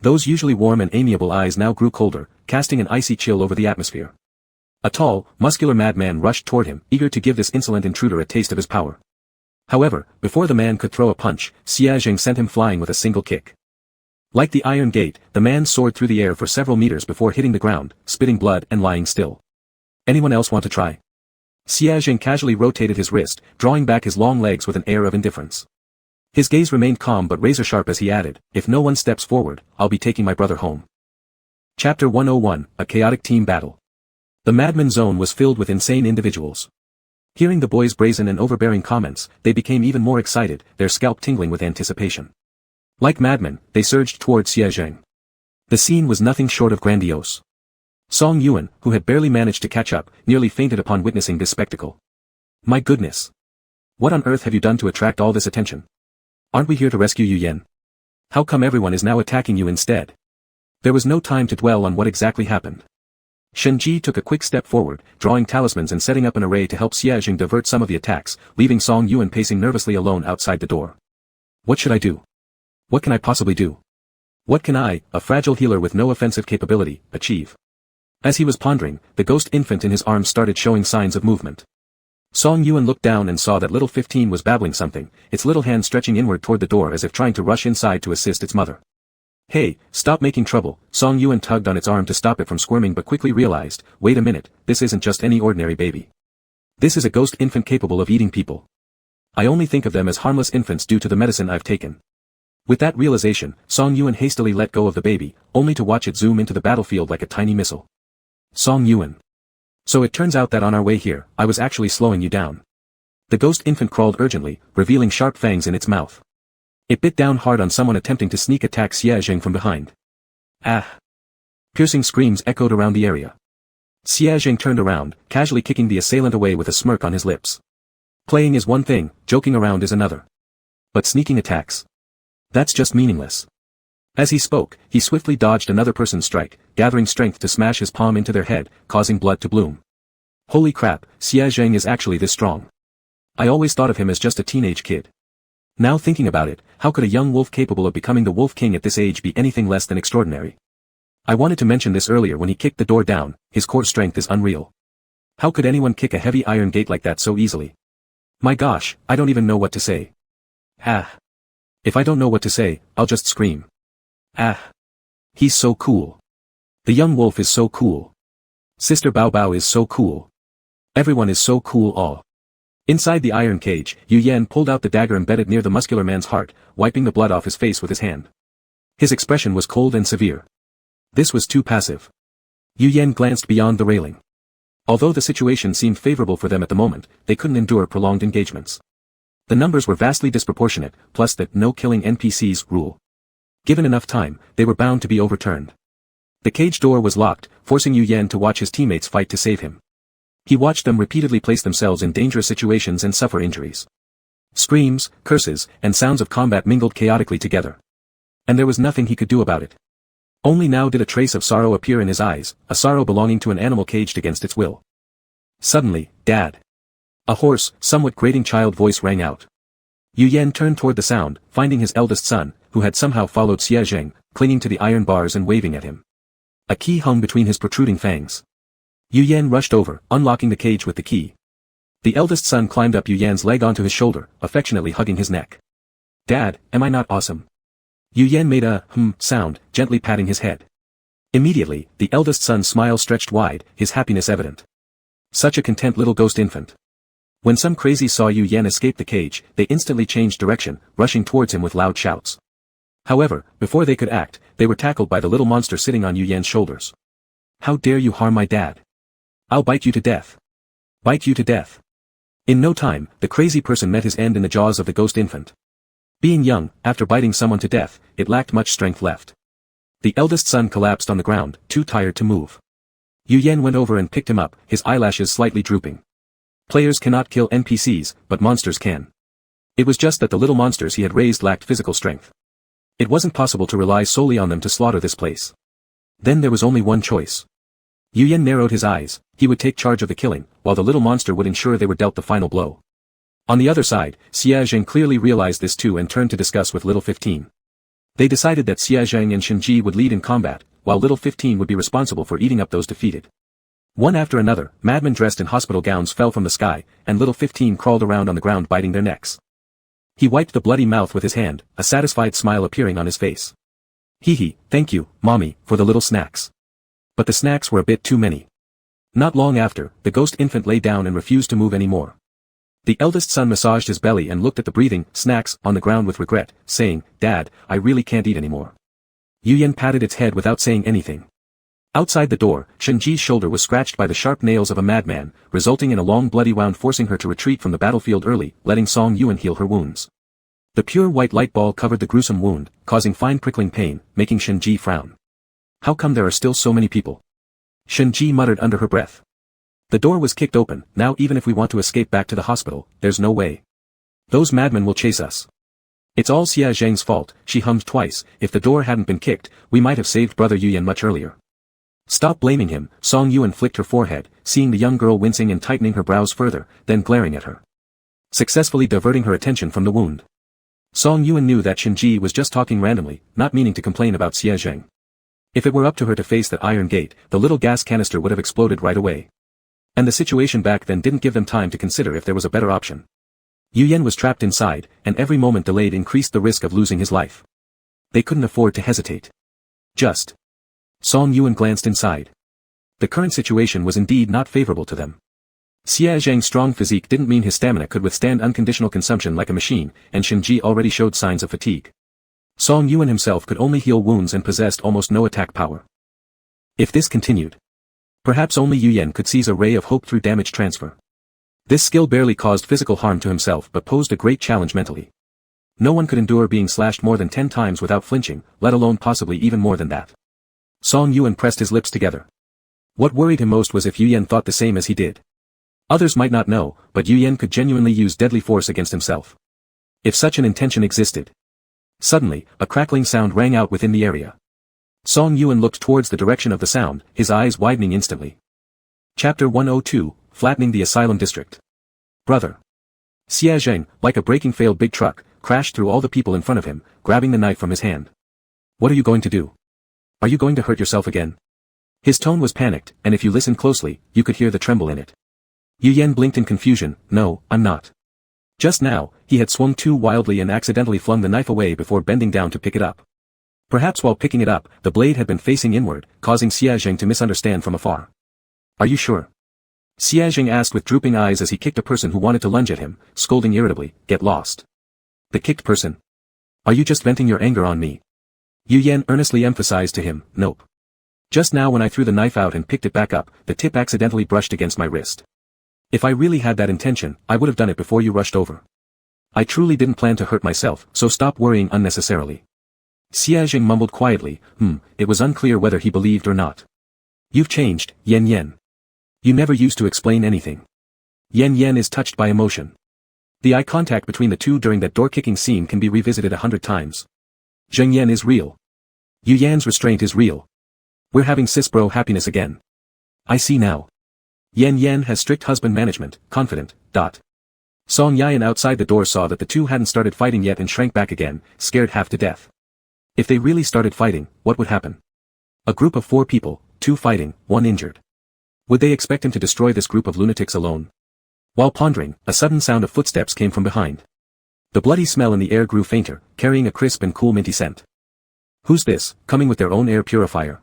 Those usually warm and amiable eyes now grew colder, casting an icy chill over the atmosphere. A tall, muscular madman rushed toward him, eager to give this insolent intruder a taste of his power. However, before the man could throw a punch, Xia Jing sent him flying with a single kick. Like the iron gate, the man soared through the air for several meters before hitting the ground, spitting blood and lying still. Anyone else want to try? Xia Jing casually rotated his wrist, drawing back his long legs with an air of indifference. His gaze remained calm but razor-sharp as he added, "If no one steps forward, I'll be taking my brother home." Chapter 101, A Chaotic Team Battle. The madman zone was filled with insane individuals. Hearing the boys' brazen and overbearing comments, they became even more excited, their scalp tingling with anticipation. Like madmen, they surged toward Xia Zhang. The scene was nothing short of grandiose. Song Yuan, who had barely managed to catch up, nearly fainted upon witnessing this spectacle. "My goodness! What on earth have you done to attract all this attention? Aren't we here to rescue Yu Yan? How come everyone is now attacking you instead?" There was no time to dwell on what exactly happened. Shen Ji took a quick step forward, drawing talismans and setting up an array to help Xia Jing divert some of the attacks, leaving Song Yuan pacing nervously alone outside the door. What should I do? What can I possibly do? What can I, a fragile healer with no offensive capability, achieve? As he was pondering, the ghost infant in his arms started showing signs of movement. Song Yuan looked down and saw that little 15 was babbling something, its little hand stretching inward toward the door as if trying to rush inside to assist its mother. "Hey, stop making trouble." Song Yuan tugged on its arm to stop it from squirming but quickly realized, "Wait a minute, this isn't just any ordinary baby. This is a ghost infant capable of eating people. I only think of them as harmless infants due to the medicine I've taken." With that realization, Song Yuan hastily let go of the baby, only to watch it zoom into the battlefield like a tiny missile. Song Yuan. "So it turns out that on our way here, I was actually slowing you down." The ghost infant crawled urgently, revealing sharp fangs in its mouth. It bit down hard on someone attempting to sneak attack Xia Jing from behind. "Ah!" Piercing screams echoed around the area. Xia Jing turned around, casually kicking the assailant away with a smirk on his lips. Playing is one thing, joking around is another. But sneaking attacks? That's just meaningless. As he spoke, he swiftly dodged another person's strike, gathering strength to smash his palm into their head, causing blood to bloom. Holy crap, Xia Zhang is actually this strong. I always thought of him as just a teenage kid. Now thinking about it, how could a young wolf capable of becoming the Wolf King at this age be anything less than extraordinary? I wanted to mention this earlier when he kicked the door down, his core strength is unreal. How could anyone kick a heavy iron gate like that so easily? My gosh, I don't even know what to say. Ah. If I don't know what to say, I'll just scream. Ah. He's so cool. The young wolf is so cool. Sister Bao Bao is so cool. Everyone is so cool all. Inside the iron cage, Yu Yan pulled out the dagger embedded near the muscular man's heart, wiping the blood off his face with his hand. His expression was cold and severe. This was too passive. Yu Yan glanced beyond the railing. Although the situation seemed favorable for them at the moment, they couldn't endure prolonged engagements. The numbers were vastly disproportionate, plus that no killing NPCs rule. Given enough time, they were bound to be overturned. The cage door was locked, forcing Yu Yan to watch his teammates fight to save him. He watched them repeatedly place themselves in dangerous situations and suffer injuries. Screams, curses, and sounds of combat mingled chaotically together. And there was nothing he could do about it. Only now did a trace of sorrow appear in his eyes, a sorrow belonging to an animal caged against its will. Suddenly, Dad! A hoarse, somewhat grating child voice rang out. Yu Yan turned toward the sound, finding his eldest son, who had somehow followed Xie Zheng, clinging to the iron bars and waving at him. A key hung between his protruding fangs. Yu Yan rushed over, unlocking the cage with the key. The eldest son climbed up Yu Yan's leg onto his shoulder, affectionately hugging his neck. Dad, am I not awesome? Yu Yan made a sound, gently patting his head. Immediately, the eldest son's smile stretched wide, his happiness evident. Such a content little ghost infant. When some crazies saw Yu Yan escape the cage, they instantly changed direction, rushing towards him with loud shouts. However, before they could act, they were tackled by the little monster sitting on Yu Yan's shoulders. How dare you harm my dad? I'll bite you to death. Bite you to death. In no time, the crazy person met his end in the jaws of the ghost infant. Being young, after biting someone to death, it lacked much strength left. The eldest son collapsed on the ground, too tired to move. Yu Yan went over and picked him up, his eyelashes slightly drooping. Players cannot kill NPCs, but monsters can. It was just that the little monsters he had raised lacked physical strength. It wasn't possible to rely solely on them to slaughter this place. Then there was only one choice. Yu Yan narrowed his eyes, he would take charge of the killing, while the little monster would ensure they were dealt the final blow. On the other side, Xie Zheng clearly realized this too and turned to discuss with Little 15. They decided that Xie Zheng and Shenji would lead in combat, while Little 15 would be responsible for eating up those defeated. One after another, madmen dressed in hospital gowns fell from the sky, and Little 15 crawled around on the ground biting their necks. He wiped the bloody mouth with his hand, a satisfied smile appearing on his face. Hee, thank you, Mommy, for the little snacks. But the snacks were a bit too many. Not long after, the ghost infant lay down and refused to move any more. The eldest son massaged his belly and looked at the breathing snacks on the ground with regret, saying, Dad, I really can't eat anymore. Yu Yan patted its head without saying anything. Outside the door, Shenji's shoulder was scratched by the sharp nails of a madman, resulting in a long bloody wound forcing her to retreat from the battlefield early, letting Song Yuan heal her wounds. The pure white light ball covered the gruesome wound, causing fine prickling pain, making Shenji frown. How come there are still so many people? Shenji muttered under her breath. The door was kicked open, now even if we want to escape back to the hospital, there's no way. Those madmen will chase us. It's all Xie Zheng's fault, she hummed twice, if the door hadn't been kicked, we might have saved brother Yu Yan much earlier. Stop blaming him, Song Yuan flicked her forehead, seeing the young girl wincing and tightening her brows further, then glaring at her. Successfully diverting her attention from the wound. Song Yuan knew that Shenji was just talking randomly, not meaning to complain about Xie Zheng. If it were up to her to face that iron gate, the little gas canister would have exploded right away. And the situation back then didn't give them time to consider if there was a better option. Yu Yan was trapped inside, and every moment delayed increased the risk of losing his life. They couldn't afford to hesitate. Just. Song Yuan glanced inside. The current situation was indeed not favorable to them. Xie Zheng's strong physique didn't mean his stamina could withstand unconditional consumption like a machine, and Shenji already showed signs of fatigue. Song Yuan himself could only heal wounds and possessed almost no attack power. If this continued, perhaps only Yu Yan could seize a ray of hope through damage transfer. This skill barely caused physical harm to himself but posed a great challenge mentally. No one could endure being slashed more than 10 times without flinching, let alone possibly even more than that. Song Yuan pressed his lips together. What worried him most was if Yu Yan thought the same as he did. Others might not know, but Yu Yan could genuinely use deadly force against himself. If such an intention existed. Suddenly, a crackling sound rang out within the area. Song Yuan looked towards the direction of the sound, his eyes widening instantly. Chapter 102, Flattening the Asylum District. Brother. Xie Zheng, like a braking failed big truck, crashed through all the people in front of him, grabbing the knife from his hand. What are you going to do? Are you going to hurt yourself again? His tone was panicked, and if you listened closely, you could hear the tremble in it. Yu Yan blinked in confusion. No, I'm not. Just now, he had swung too wildly and accidentally flung the knife away before bending down to pick it up. Perhaps while picking it up, the blade had been facing inward, causing Xie Zheng to misunderstand from afar. Are you sure? Xie Zheng asked with drooping eyes as he kicked a person who wanted to lunge at him, scolding irritably, get lost. The kicked person? Are you just venting your anger on me? Yu Yan earnestly emphasized to him, nope. Just now when I threw the knife out and picked it back up, the tip accidentally brushed against my wrist. If I really had that intention, I would have done it before you rushed over. I truly didn't plan to hurt myself, so stop worrying unnecessarily. Xia Jing mumbled quietly, it was unclear whether he believed or not. You've changed, Yen Yen. You never used to explain anything. Yen Yen is touched by emotion. The eye contact between the two during that door-kicking scene can be revisited 100 times. Zheng Yan is real. Yu Yan's restraint is real. We're having cis-bro happiness again. I see now. Yen Yen has strict husband management, confident, ... Song Yan outside the door saw that the two hadn't started fighting yet and shrank back again, scared half to death. If they really started fighting, what would happen? A group of 4 people, 2 fighting, 1 injured. Would they expect him to destroy this group of lunatics alone? While pondering, a sudden sound of footsteps came from behind. The bloody smell in the air grew fainter, carrying a crisp and cool minty scent. Who's this, coming with their own air purifier?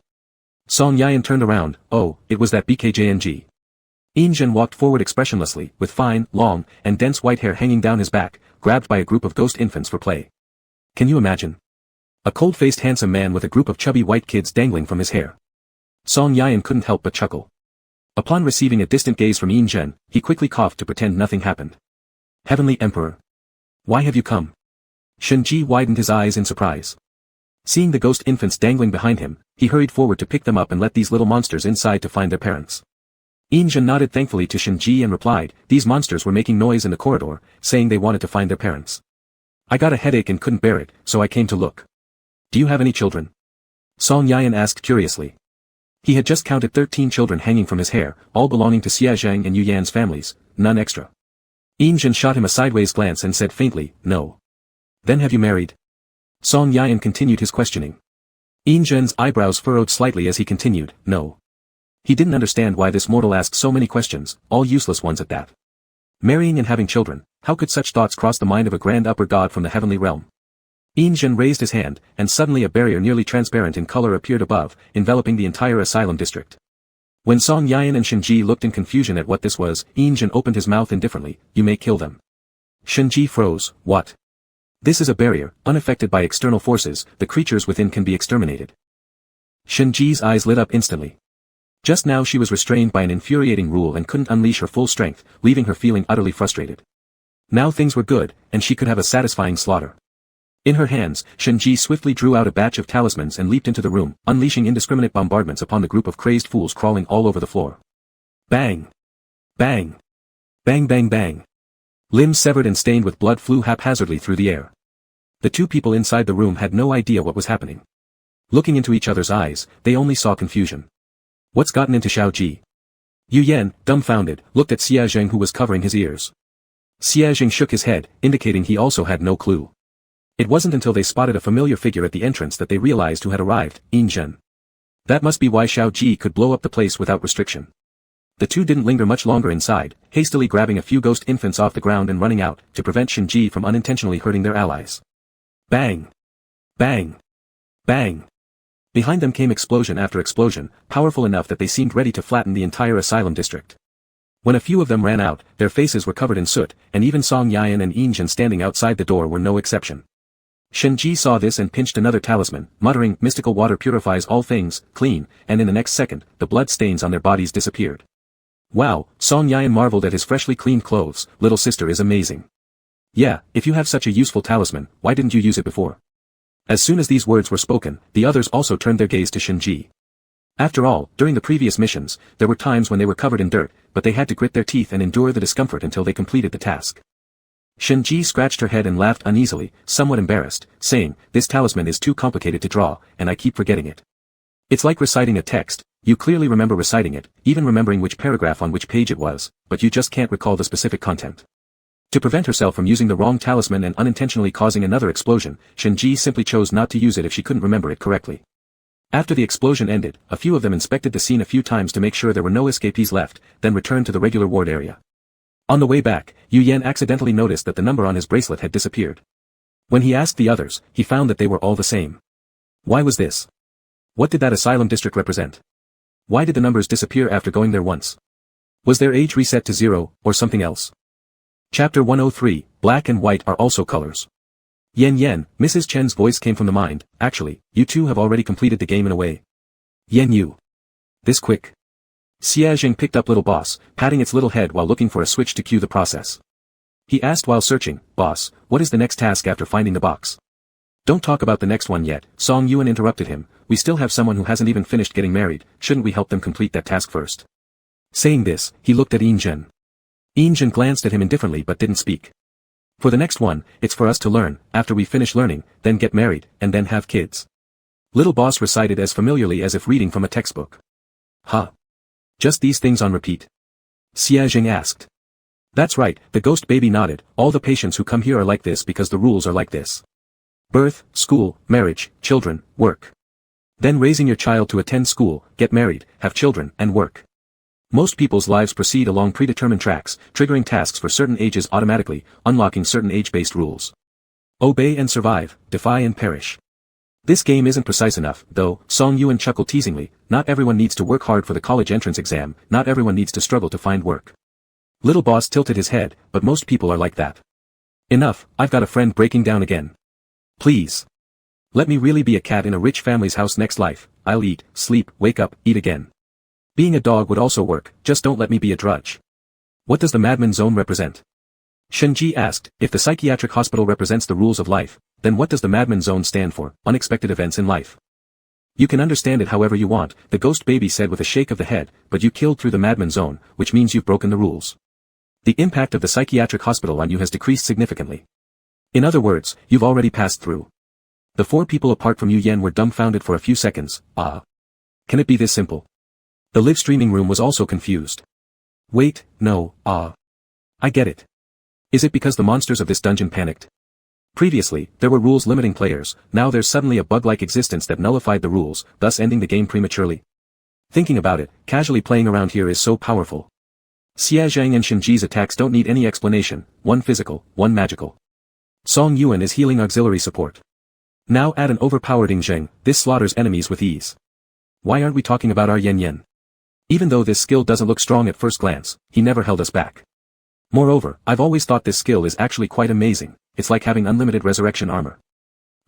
Song Yan turned around. Oh, it was that BKJNG. Injin walked forward expressionlessly, with fine, long, and dense white hair hanging down his back, grabbed by a group of ghost infants for play. Can you imagine? A cold-faced handsome man with a group of chubby white kids dangling from his hair. Song Yan couldn't help but chuckle. Upon receiving a distant gaze from Injin, he quickly coughed to pretend nothing happened. Heavenly Emperor. Why have you come? Shenji widened his eyes in surprise. Seeing the ghost infants dangling behind him, he hurried forward to pick them up and let these little monsters inside to find their parents. Injin nodded thankfully to Shenji and replied, these monsters were making noise in the corridor, saying they wanted to find their parents. I got a headache and couldn't bear it, so I came to look. Do you have any children? Song Yan asked curiously. He had just counted 13 children hanging from his hair, all belonging to Xia Zhang and Yu Yan's families, none extra. Injin shot him a sideways glance and said faintly, no. Then have you married? Song Yan continued his questioning. Injin's eyebrows furrowed slightly as he continued, no. He didn't understand why this mortal asked so many questions, all useless ones at that. Marrying and having children, how could such thoughts cross the mind of a grand upper god from the heavenly realm? Injin raised his hand, and suddenly a barrier nearly transparent in color appeared above, enveloping the entire asylum district. When Song Yan and Shenji looked in confusion at what this was, Injin opened his mouth indifferently, you may kill them. Shenji froze, what? This is a barrier, unaffected by external forces, the creatures within can be exterminated. Shenji's eyes lit up instantly. Just now she was restrained by an infuriating rule and couldn't unleash her full strength, leaving her feeling utterly frustrated. Now things were good, and she could have a satisfying slaughter. In her hands, Shenji swiftly drew out a batch of talismans and leaped into the room, unleashing indiscriminate bombardments upon the group of crazed fools crawling all over the floor. Bang! Bang! Bang bang bang! Limbs severed and stained with blood flew haphazardly through the air. The 2 people inside the room had no idea what was happening. Looking into each other's eyes, they only saw confusion. What's gotten into Xiao Ji? Yu Yan, dumbfounded, looked at Xia Zheng who was covering his ears. Xia Zheng shook his head, indicating he also had no clue. It wasn't until they spotted a familiar figure at the entrance that they realized who had arrived, Injin. That must be why Xiao Ji could blow up the place without restriction. The 2 didn't linger much longer inside, hastily grabbing a few ghost infants off the ground and running out, to prevent Shenji from unintentionally hurting their allies. Bang! Bang! Bang! Behind them came explosion after explosion, powerful enough that they seemed ready to flatten the entire asylum district. When a few of them ran out, their faces were covered in soot, and even Song Yan and Injin standing outside the door were no exception. Shenji saw this and pinched another talisman, muttering, mystical water purifies all things, clean, and in the next second, the blood stains on their bodies disappeared. Wow, Song Yan marveled at his freshly cleaned clothes, little sister is amazing. Yeah, if you have such a useful talisman, why didn't you use it before? As soon as these words were spoken, the others also turned their gaze to Shenji. After all, during the previous missions, there were times when they were covered in dirt, but they had to grit their teeth and endure the discomfort until they completed the task. Shenji scratched her head and laughed uneasily, somewhat embarrassed, saying, this talisman is too complicated to draw, and I keep forgetting it. It's like reciting a text, you clearly remember reciting it, even remembering which paragraph on which page it was, but you just can't recall the specific content. To prevent herself from using the wrong talisman and unintentionally causing another explosion, Shenji simply chose not to use it if she couldn't remember it correctly. After the explosion ended, a few of them inspected the scene a few times to make sure there were no escapees left, then returned to the regular ward area. On the way back, Yu Yan accidentally noticed that the number on his bracelet had disappeared. When he asked the others, he found that they were all the same. Why was this? What did that asylum district represent? Why did the numbers disappear after going there once? Was their age reset to 0, or something else? Chapter 103, Black and White are also colors. Yen Yen, Mrs. Chen's voice came from the mind, actually, you two have already completed the game in a way. Yen Yu. This quick. Xia Jing picked up Little Boss, patting its little head while looking for a switch to cue the process. He asked while searching, Boss, what is the next task after finding the box? Don't talk about the next one yet, Song Yuan interrupted him, we still have someone who hasn't even finished getting married, shouldn't we help them complete that task first? Saying this, he looked at Yinzhen. Yinzhen glanced at him indifferently but didn't speak. For the next one, it's for us to learn, after we finish learning, then get married, and then have kids. Little boss recited as familiarly as if reading from a textbook. Huh? Just these things on repeat? Xia Jing asked. That's right, the ghost baby nodded, all the patients who come here are like this because the rules are like this. Birth, school, marriage, children, work. Then raising your child to attend school, get married, have children, and work. Most people's lives proceed along predetermined tracks, triggering tasks for certain ages automatically, unlocking certain age-based rules. Obey and survive, defy and perish. This game isn't precise enough, though, Song Yuan chuckled teasingly, not everyone needs to work hard for the college entrance exam, not everyone needs to struggle to find work. Little boss tilted his head, but most people are like that. Enough, I've got a friend breaking down again. Please. Let me really be a cat in a rich family's house next life, I'll eat, sleep, wake up, eat again. Being a dog would also work, just don't let me be a drudge. What does the madman zone represent? Shenji asked, if the psychiatric hospital represents the rules of life, then what does the madman zone stand for, unexpected events in life? You can understand it however you want, the ghost baby said with a shake of the head, but you killed through the madman zone, which means you've broken the rules. The impact of the psychiatric hospital on you has decreased significantly. In other words, you've already passed through. The four people apart from Yu Yan were dumbfounded for a few seconds. Can it be this simple? The live streaming room was also confused. Wait, no, I get it. Is it because the monsters of this dungeon panicked? Previously, there were rules limiting players, now there's suddenly a bug-like existence that nullified the rules, thus ending the game prematurely. Thinking about it, casually playing around here is so powerful. Xia Zhang and Shinji's attacks don't need any explanation, one physical, one magical. Song Yuan is healing auxiliary support. Now add an overpowered Yingzheng, this slaughters enemies with ease. Why aren't we talking about our Yen Yen? Even though this skill doesn't look strong at first glance, he never held us back. Moreover, I've always thought this skill is actually quite amazing, it's like having unlimited resurrection armor.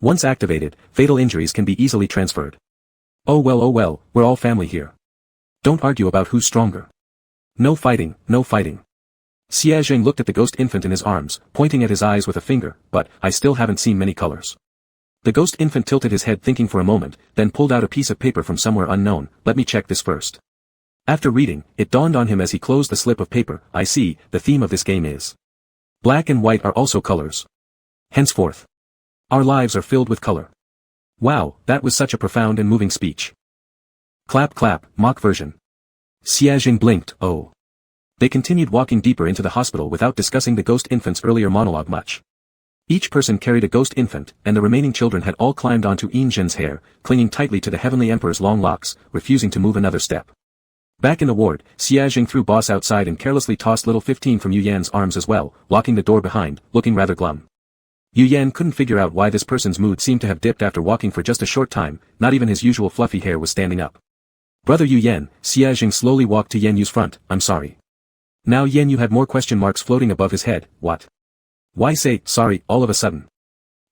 Once activated, fatal injuries can be easily transferred. Oh well, we're all family here. Don't argue about who's stronger. No fighting, no fighting. Xia Zheng looked at the ghost infant in his arms, pointing at his eyes with a finger, but, I still haven't seen many colors. The ghost infant tilted his head thinking for a moment, then pulled out a piece of paper from somewhere unknown, let me check this first. After reading, it dawned on him as he closed the slip of paper, I see, the theme of this game is. Black and white are also colors. Henceforth. Our lives are filled with color. Wow, that was such a profound and moving speech. Clap clap, mock version. Xia Jing blinked, oh. They continued walking deeper into the hospital without discussing the ghost infant's earlier monologue much. Each person carried a ghost infant, and the remaining children had all climbed onto Yinzhen's hair, clinging tightly to the heavenly emperor's long locks, refusing to move another step. Back in the ward, Xia Jing threw boss outside and carelessly tossed little 15 from Yu Yan's arms as well, locking the door behind, looking rather glum. Yu Yan couldn't figure out why this person's mood seemed to have dipped after walking for just a short time, not even his usual fluffy hair was standing up. Brother Yu Yan, Xia Jing slowly walked to Yan Yu's front, I'm sorry. Now Yan Yu had more question marks floating above his head, what? Why say, sorry, all of a sudden?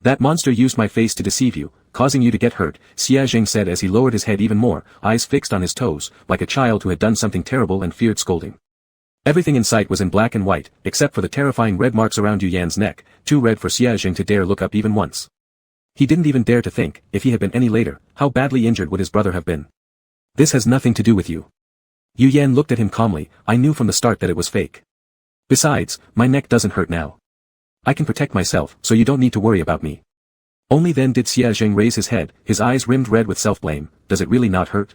That monster used my face to deceive you, causing you to get hurt, Xia Jing said as he lowered his head even more, eyes fixed on his toes, like a child who had done something terrible and feared scolding. Everything in sight was in black and white, except for the terrifying red marks around Yu Yan's neck, too red for Xia Jing to dare look up even once. He didn't even dare to think, if he had been any later, how badly injured would his brother have been. This has nothing to do with you. Yu Yan looked at him calmly, I knew from the start that it was fake. Besides, my neck doesn't hurt now. I can protect myself, so you don't need to worry about me. Only then did Xia Jing raise his head, his eyes rimmed red with self-blame, does it really not hurt?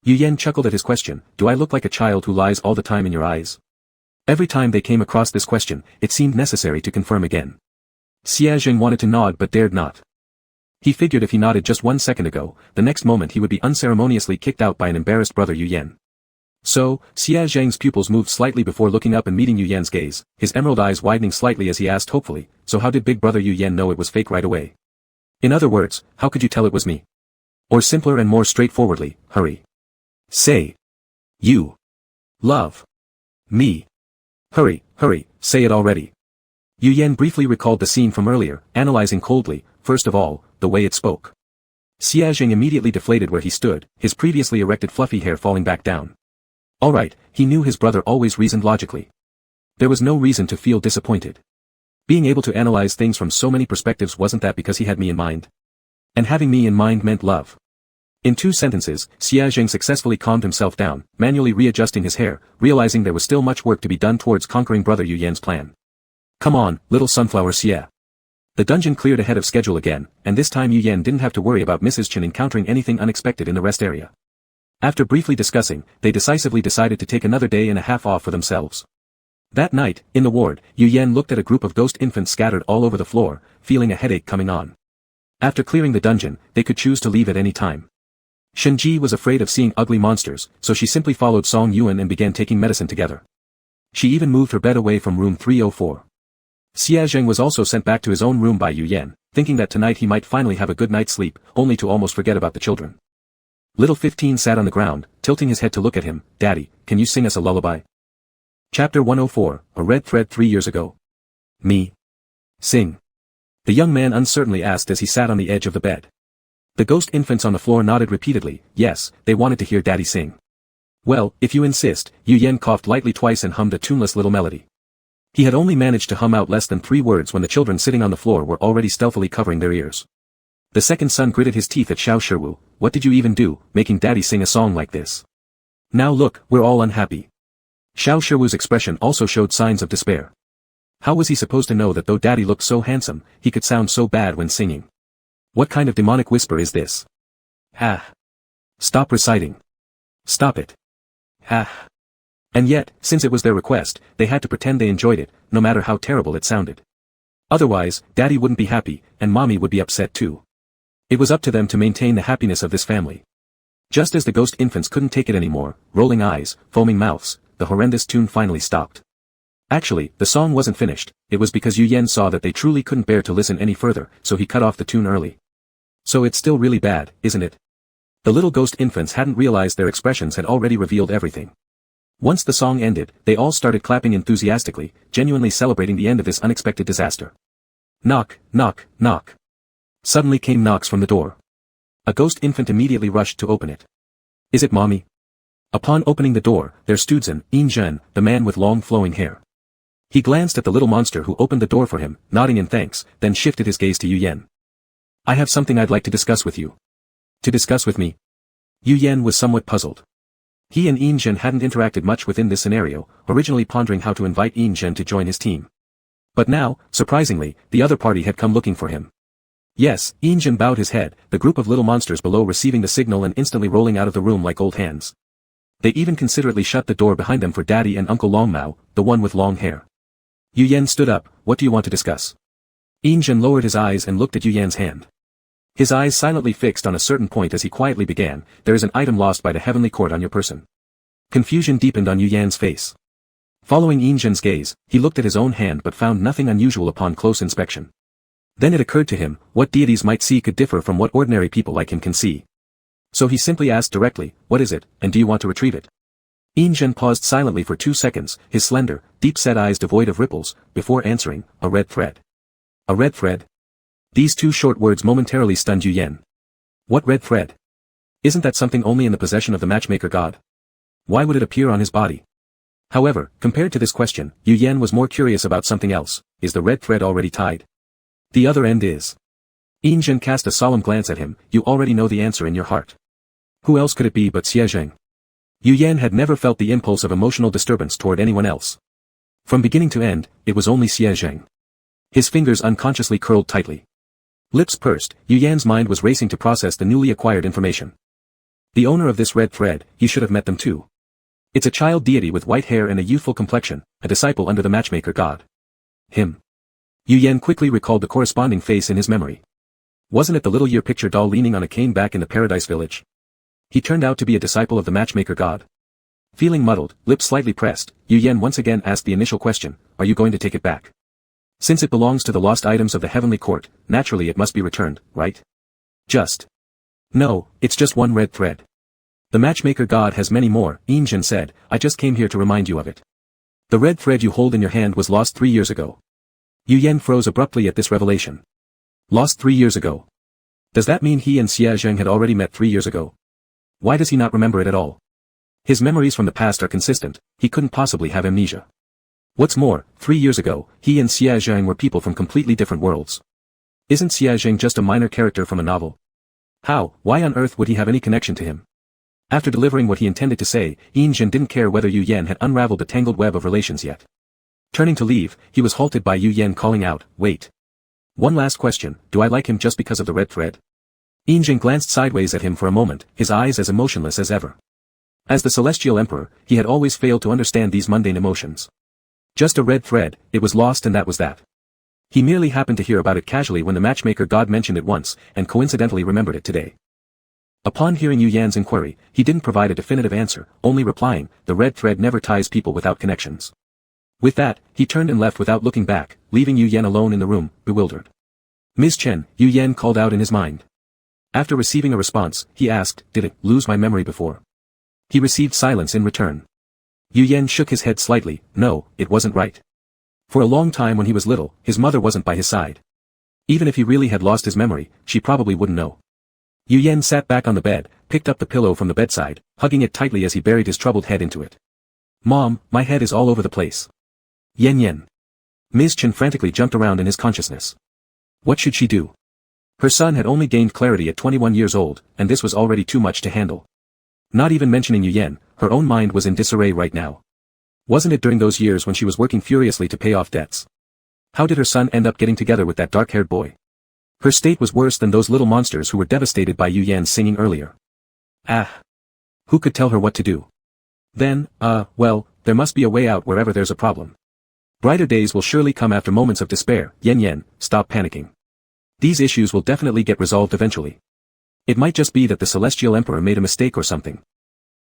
Yu Yan chuckled at his question, do I look like a child who lies all the time in your eyes? Every time they came across this question, it seemed necessary to confirm again. Xia Jing wanted to nod but dared not. He figured if he nodded just 1 second ago, the next moment he would be unceremoniously kicked out by an embarrassed brother Yu Yan. So, Xia Zhang's pupils moved slightly before looking up and meeting Yu Yan's gaze, his emerald eyes widening slightly as he asked hopefully, so how did big brother Yu Yan know it was fake right away? In other words, how could you tell it was me? Or simpler and more straightforwardly, hurry. Say. You. Love. Me. Hurry, say it already. Yu Yan briefly recalled the scene from earlier, analyzing coldly, first of all, the way it spoke. Xia Jing immediately deflated where he stood, his previously erected fluffy hair falling back down. Alright, he knew his brother always reasoned logically. There was no reason to feel disappointed. Being able to analyze things from so many perspectives wasn't that because he had me in mind. And having me in mind meant love. In 2 sentences, Xia Zheng successfully calmed himself down, manually readjusting his hair, realizing there was still much work to be done towards conquering Brother Yu Yan's plan. Come on, little sunflower Xia. The dungeon cleared ahead of schedule again, and this time Yu Yan didn't have to worry about Mrs. Chen encountering anything unexpected in the rest area. After briefly discussing, they decisively decided to take another day and a half off for themselves. That night, in the ward, Yu Yan looked at a group of ghost infants scattered all over the floor, feeling a headache coming on. After clearing the dungeon, they could choose to leave at any time. Shenji was afraid of seeing ugly monsters, so she simply followed Song Yuan and began taking medicine together. She even moved her bed away from room 304. Xia Zheng was also sent back to his own room by Yu Yan, thinking that tonight he might finally have a good night's sleep, only to almost forget about the children. Little 15 sat on the ground, tilting his head to look at him. Daddy, can you sing us a lullaby? Chapter 104, A Red Thread 3 Years Ago. Me. Sing. The young man uncertainly asked as he sat on the edge of the bed. The ghost infants on the floor nodded repeatedly. Yes, they wanted to hear Daddy sing. Well, if you insist, Yu Yan coughed lightly twice and hummed a tuneless little melody. He had only managed to hum out less than 3 words when the children sitting on the floor were already stealthily covering their ears. The second son gritted his teeth at Xiao Shiwu. What did you even do, making Daddy sing a song like this? Now look, we're all unhappy. Xiao Shiwu's expression also showed signs of despair. How was he supposed to know that though Daddy looked so handsome, he could sound so bad when singing? What kind of demonic whisper is this? Ha! Stop reciting. Stop it. Ha! And yet, since it was their request, they had to pretend they enjoyed it, no matter how terrible it sounded. Otherwise, Daddy wouldn't be happy, and Mommy would be upset too. It was up to them to maintain the happiness of this family. Just as the ghost infants couldn't take it anymore, rolling eyes, foaming mouths, the horrendous tune finally stopped. Actually, the song wasn't finished. It was because Yu Yan saw that they truly couldn't bear to listen any further, so he cut off the tune early. So it's still really bad, isn't it? The little ghost infants hadn't realized their expressions had already revealed everything. Once the song ended, they all started clapping enthusiastically, genuinely celebrating the end of this unexpected disaster. Knock, knock, knock. Suddenly came knocks from the door. A ghost infant immediately rushed to open it. Is it Mommy? Upon opening the door, there stood Zhen, the man with long flowing hair. He glanced at the little monster who opened the door for him, nodding in thanks, then shifted his gaze to Yu Yan. I have something I'd like to discuss with you. To discuss with me? Yu Yan was somewhat puzzled. He and Zhen hadn't interacted much within this scenario, originally pondering how to invite Zhen to join his team. But now, surprisingly, the other party had come looking for him. Yes, Zhen bowed his head, the group of little monsters below receiving the signal and instantly rolling out of the room like old hands. They even considerately shut the door behind them for Daddy and Uncle Longmao, the one with long hair. Yu Yan stood up. What do you want to discuss? Zhen lowered his eyes and looked at Yu Yan's hand. His eyes silently fixed on a certain point as he quietly began, there is an item lost by the heavenly court on your person. Confusion deepened on Yu Yan's face. Following Zhen's gaze, he looked at his own hand but found nothing unusual upon close inspection. Then it occurred to him, what deities might see could differ from what ordinary people like him can see. So he simply asked directly, what is it, and do you want to retrieve it? Zhen paused silently for 2 seconds, his slender, deep-set eyes devoid of ripples, before answering, a red thread. A red thread? These 2 short words momentarily stunned Yu Yan. What red thread? Isn't that something only in the possession of the matchmaker god? Why would it appear on his body? However, compared to this question, Yu Yan was more curious about something else. Is the red thread already tied? The other end is. Zhen cast a solemn glance at him. You already know the answer in your heart. Who else could it be but Xia Zheng? Yu Yan had never felt the impulse of emotional disturbance toward anyone else. From beginning to end, it was only Xia Zheng. His fingers unconsciously curled tightly. Lips pursed, Yu Yan's mind was racing to process the newly acquired information. The owner of this red thread, he should have met them too. It's a child deity with white hair and a youthful complexion, a disciple under the matchmaker god. Him. Yu Yan quickly recalled the corresponding face in his memory. Wasn't it the little year picture doll leaning on a cane back in the Paradise Village? He turned out to be a disciple of the matchmaker god. Feeling muddled, lips slightly pressed, Yu Yan once again asked the initial question, are you going to take it back? Since it belongs to the lost items of the heavenly court, naturally it must be returned, right? Just. No, it's just one red thread. The matchmaker god has many more, Zhen said, I just came here to remind you of it. The red thread you hold in your hand was lost 3 years ago. Yu Yan froze abruptly at this revelation. Lost 3 years ago. Does that mean he and Xia Zheng had already met 3 years ago? Why does he not remember it at all? His memories from the past are consistent, he couldn't possibly have amnesia. What's more, 3 years ago, he and Xia Zhang were people from completely different worlds. Isn't Xia Zhang just a minor character from a novel? Why on earth would he have any connection to him? After delivering what he intended to say, Yin didn't care whether Yu Yan had unraveled the tangled web of relations yet. Turning to leave, he was halted by Yu Yan calling out, "Wait. One last question, do I like him just because of the red thread?" Yin glanced sideways at him for a moment, his eyes as emotionless as ever. As the Celestial Emperor, he had always failed to understand these mundane emotions. Just a red thread, it was lost and that was that. He merely happened to hear about it casually when the matchmaker god mentioned it once, and coincidentally remembered it today. Upon hearing Yu Yan's inquiry, he didn't provide a definitive answer, only replying, "The red thread never ties people without connections." With that, he turned and left without looking back, leaving Yu Yan alone in the room, bewildered. "Ms. Chen," Yu Yan called out in his mind. After receiving a response, he asked, "Did it lose my memory before?" He received silence in return. Yu Yan shook his head slightly, "No, it wasn't right." For a long time when he was little, his mother wasn't by his side. Even if he really had lost his memory, she probably wouldn't know. Yu Yan sat back on the bed, picked up the pillow from the bedside, hugging it tightly as he buried his troubled head into it. "Mom, my head is all over the place." Yen. Ms. Chen frantically jumped around in his consciousness. What should she do? Her son had only gained clarity at 21 years old, and this was already too much to handle. Not even mentioning Yu Yan, her own mind was in disarray right now. Wasn't it during those years when she was working furiously to pay off debts? How did her son end up getting together with that dark-haired boy? Her state was worse than those little monsters who were devastated by Yu Yan's singing earlier. Who could tell her what to do? Then, well, there must be a way out wherever there's a problem. Brighter days will surely come after moments of despair. Yen, stop panicking. These issues will definitely get resolved eventually. It might just be that the Celestial Emperor made a mistake or something.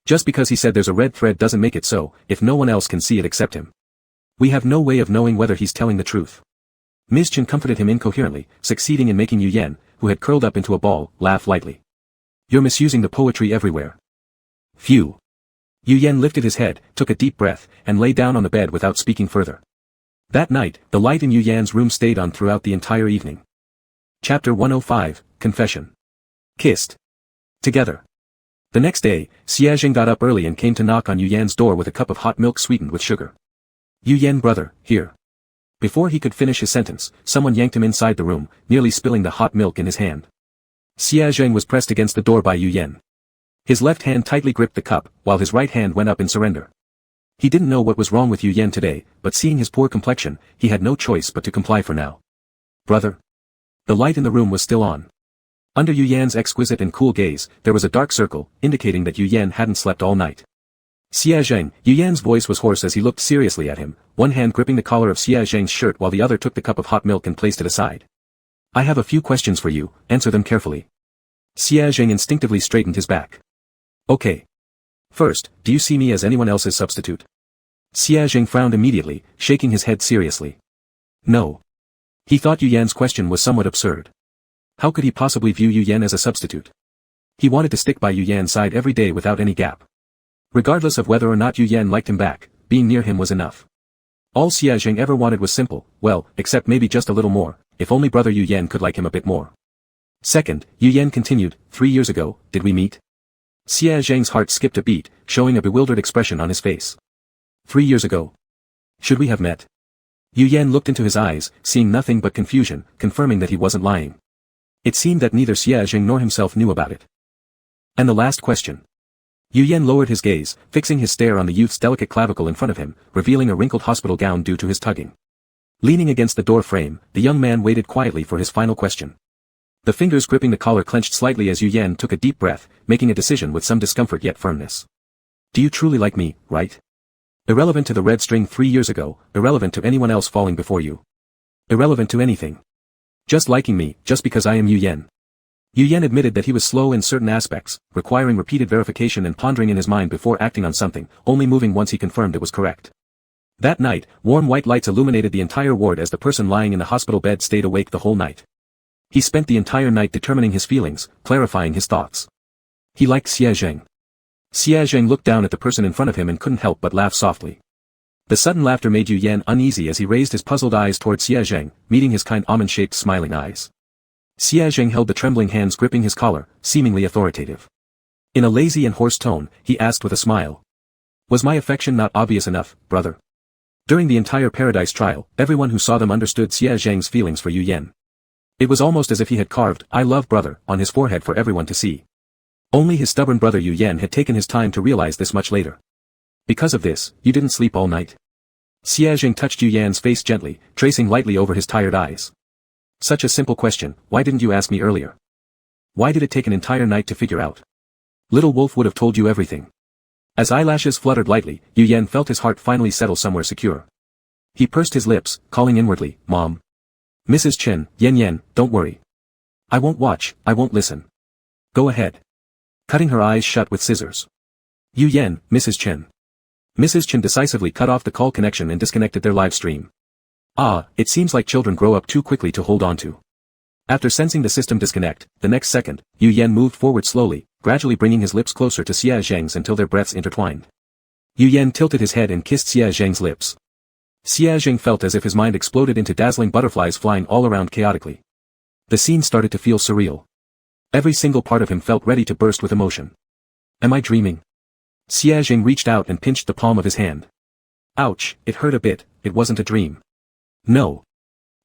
Just because he said there's a red thread doesn't make it so, if no one else can see it except him. We have no way of knowing whether he's telling the truth. Ms. Chen comforted him incoherently, succeeding in making Yu Yan, who had curled up into a ball, laugh lightly. "You're misusing the poetry everywhere." Phew. Yu Yan lifted his head, took a deep breath, and lay down on the bed without speaking further. That night, the light in Yu Yan's room stayed on throughout the entire evening. Chapter 105, Confession. Kissed. Together. The next day, Xia Zhang got up early and came to knock on Yu Yan's door with a cup of hot milk sweetened with sugar. "Yu Yan brother, here." Before he could finish his sentence, someone yanked him inside the room, nearly spilling the hot milk in his hand. Xia Zhang was pressed against the door by Yu Yan. His left hand tightly gripped the cup, while his right hand went up in surrender. He didn't know what was wrong with Yu Yan today, but seeing his poor complexion, he had no choice but to comply for now. "Brother." The light in the room was still on. Under Yu Yan's exquisite and cool gaze, there was a dark circle, indicating that Yu Yan hadn't slept all night. "Xia Zhang," Yu Yan's voice was hoarse as he looked seriously at him, one hand gripping the collar of Xia Zhang's shirt while the other took the cup of hot milk and placed it aside. "I have a few questions for you, answer them carefully." Xia Zhang instinctively straightened his back. "Okay. First, do you see me as anyone else's substitute?" Xia Zhang frowned immediately, shaking his head seriously. No. He thought Yu Yan's question was somewhat absurd. How could he possibly view Yu Yan as a substitute? He wanted to stick by Yu Yan's side every day without any gap. Regardless of whether or not Yu Yan liked him back, being near him was enough. All Xia Zhang ever wanted was simple, well, except maybe just a little more, if only brother Yu Yan could like him a bit more. Second, Yu Yan continued, 3 years ago, did we meet? Xia Zhang's heart skipped a beat, showing a bewildered expression on his face. 3 years ago. Should we have met? Yu Yan looked into his eyes, seeing nothing but confusion, confirming that he wasn't lying. It seemed that neither Xia Zhang nor himself knew about it. And the last question. Yu Yan lowered his gaze, fixing his stare on the youth's delicate clavicle in front of him, revealing a wrinkled hospital gown due to his tugging. Leaning against the door frame, the young man waited quietly for his final question. The fingers gripping the collar clenched slightly as Yu Yan took a deep breath, making a decision with some discomfort yet firmness. Do you truly like me, right? Irrelevant to the red string 3 years ago, irrelevant to anyone else falling before you. Irrelevant to anything. Just liking me, just because I am Yu Yan. Yu Yan admitted that he was slow in certain aspects, requiring repeated verification and pondering in his mind before acting on something, only moving once he confirmed it was correct. That night, warm white lights illuminated the entire ward as the person lying in the hospital bed stayed awake the whole night. He spent the entire night determining his feelings, clarifying his thoughts. He liked Xia Zhang. Xia Zhang looked down at the person in front of him and couldn't help but laugh softly. The sudden laughter made Yu Yan uneasy as he raised his puzzled eyes toward Xia Zhang, meeting his kind almond-shaped smiling eyes. Xia Zhang held the trembling hands gripping his collar, seemingly authoritative. In a lazy and hoarse tone, he asked with a smile. Was my affection not obvious enough, brother? During the entire paradise trial, everyone who saw them understood Xie Zhang's feelings for Yu Yan. It was almost as if he had carved, "I love brother," on his forehead for everyone to see. Only his stubborn brother Yu Yan had taken his time to realize this much later. "Because of this, you didn't sleep all night?" Xie Zhang touched Yu Yan's face gently, tracing lightly over his tired eyes. "Such a simple question, why didn't you ask me earlier? Why did it take an entire night to figure out? Little wolf would have told you everything." As eyelashes fluttered lightly, Yu Yan felt his heart finally settle somewhere secure. He pursed his lips, calling inwardly, "Mom. Mrs. Chen, Yan, don't worry. I won't watch, I won't listen. Go ahead." Cutting her eyes shut with scissors. "Yu Yan, Mrs. Chen." Mrs. Chen decisively cut off the call connection and disconnected their live stream. It seems like children grow up too quickly to hold on to. After sensing the system disconnect, the next second, Yu Yan moved forward slowly, gradually bringing his lips closer to Xie Zhang's until their breaths intertwined. Yu Yan tilted his head and kissed Xie Zhang's lips. Xie Zhang felt as if his mind exploded into dazzling butterflies flying all around chaotically. The scene started to feel surreal. Every single part of him felt ready to burst with emotion. "Am I dreaming?" Xie Zhang reached out and pinched the palm of his hand. "Ouch, it hurt a bit, it wasn't a dream." "No.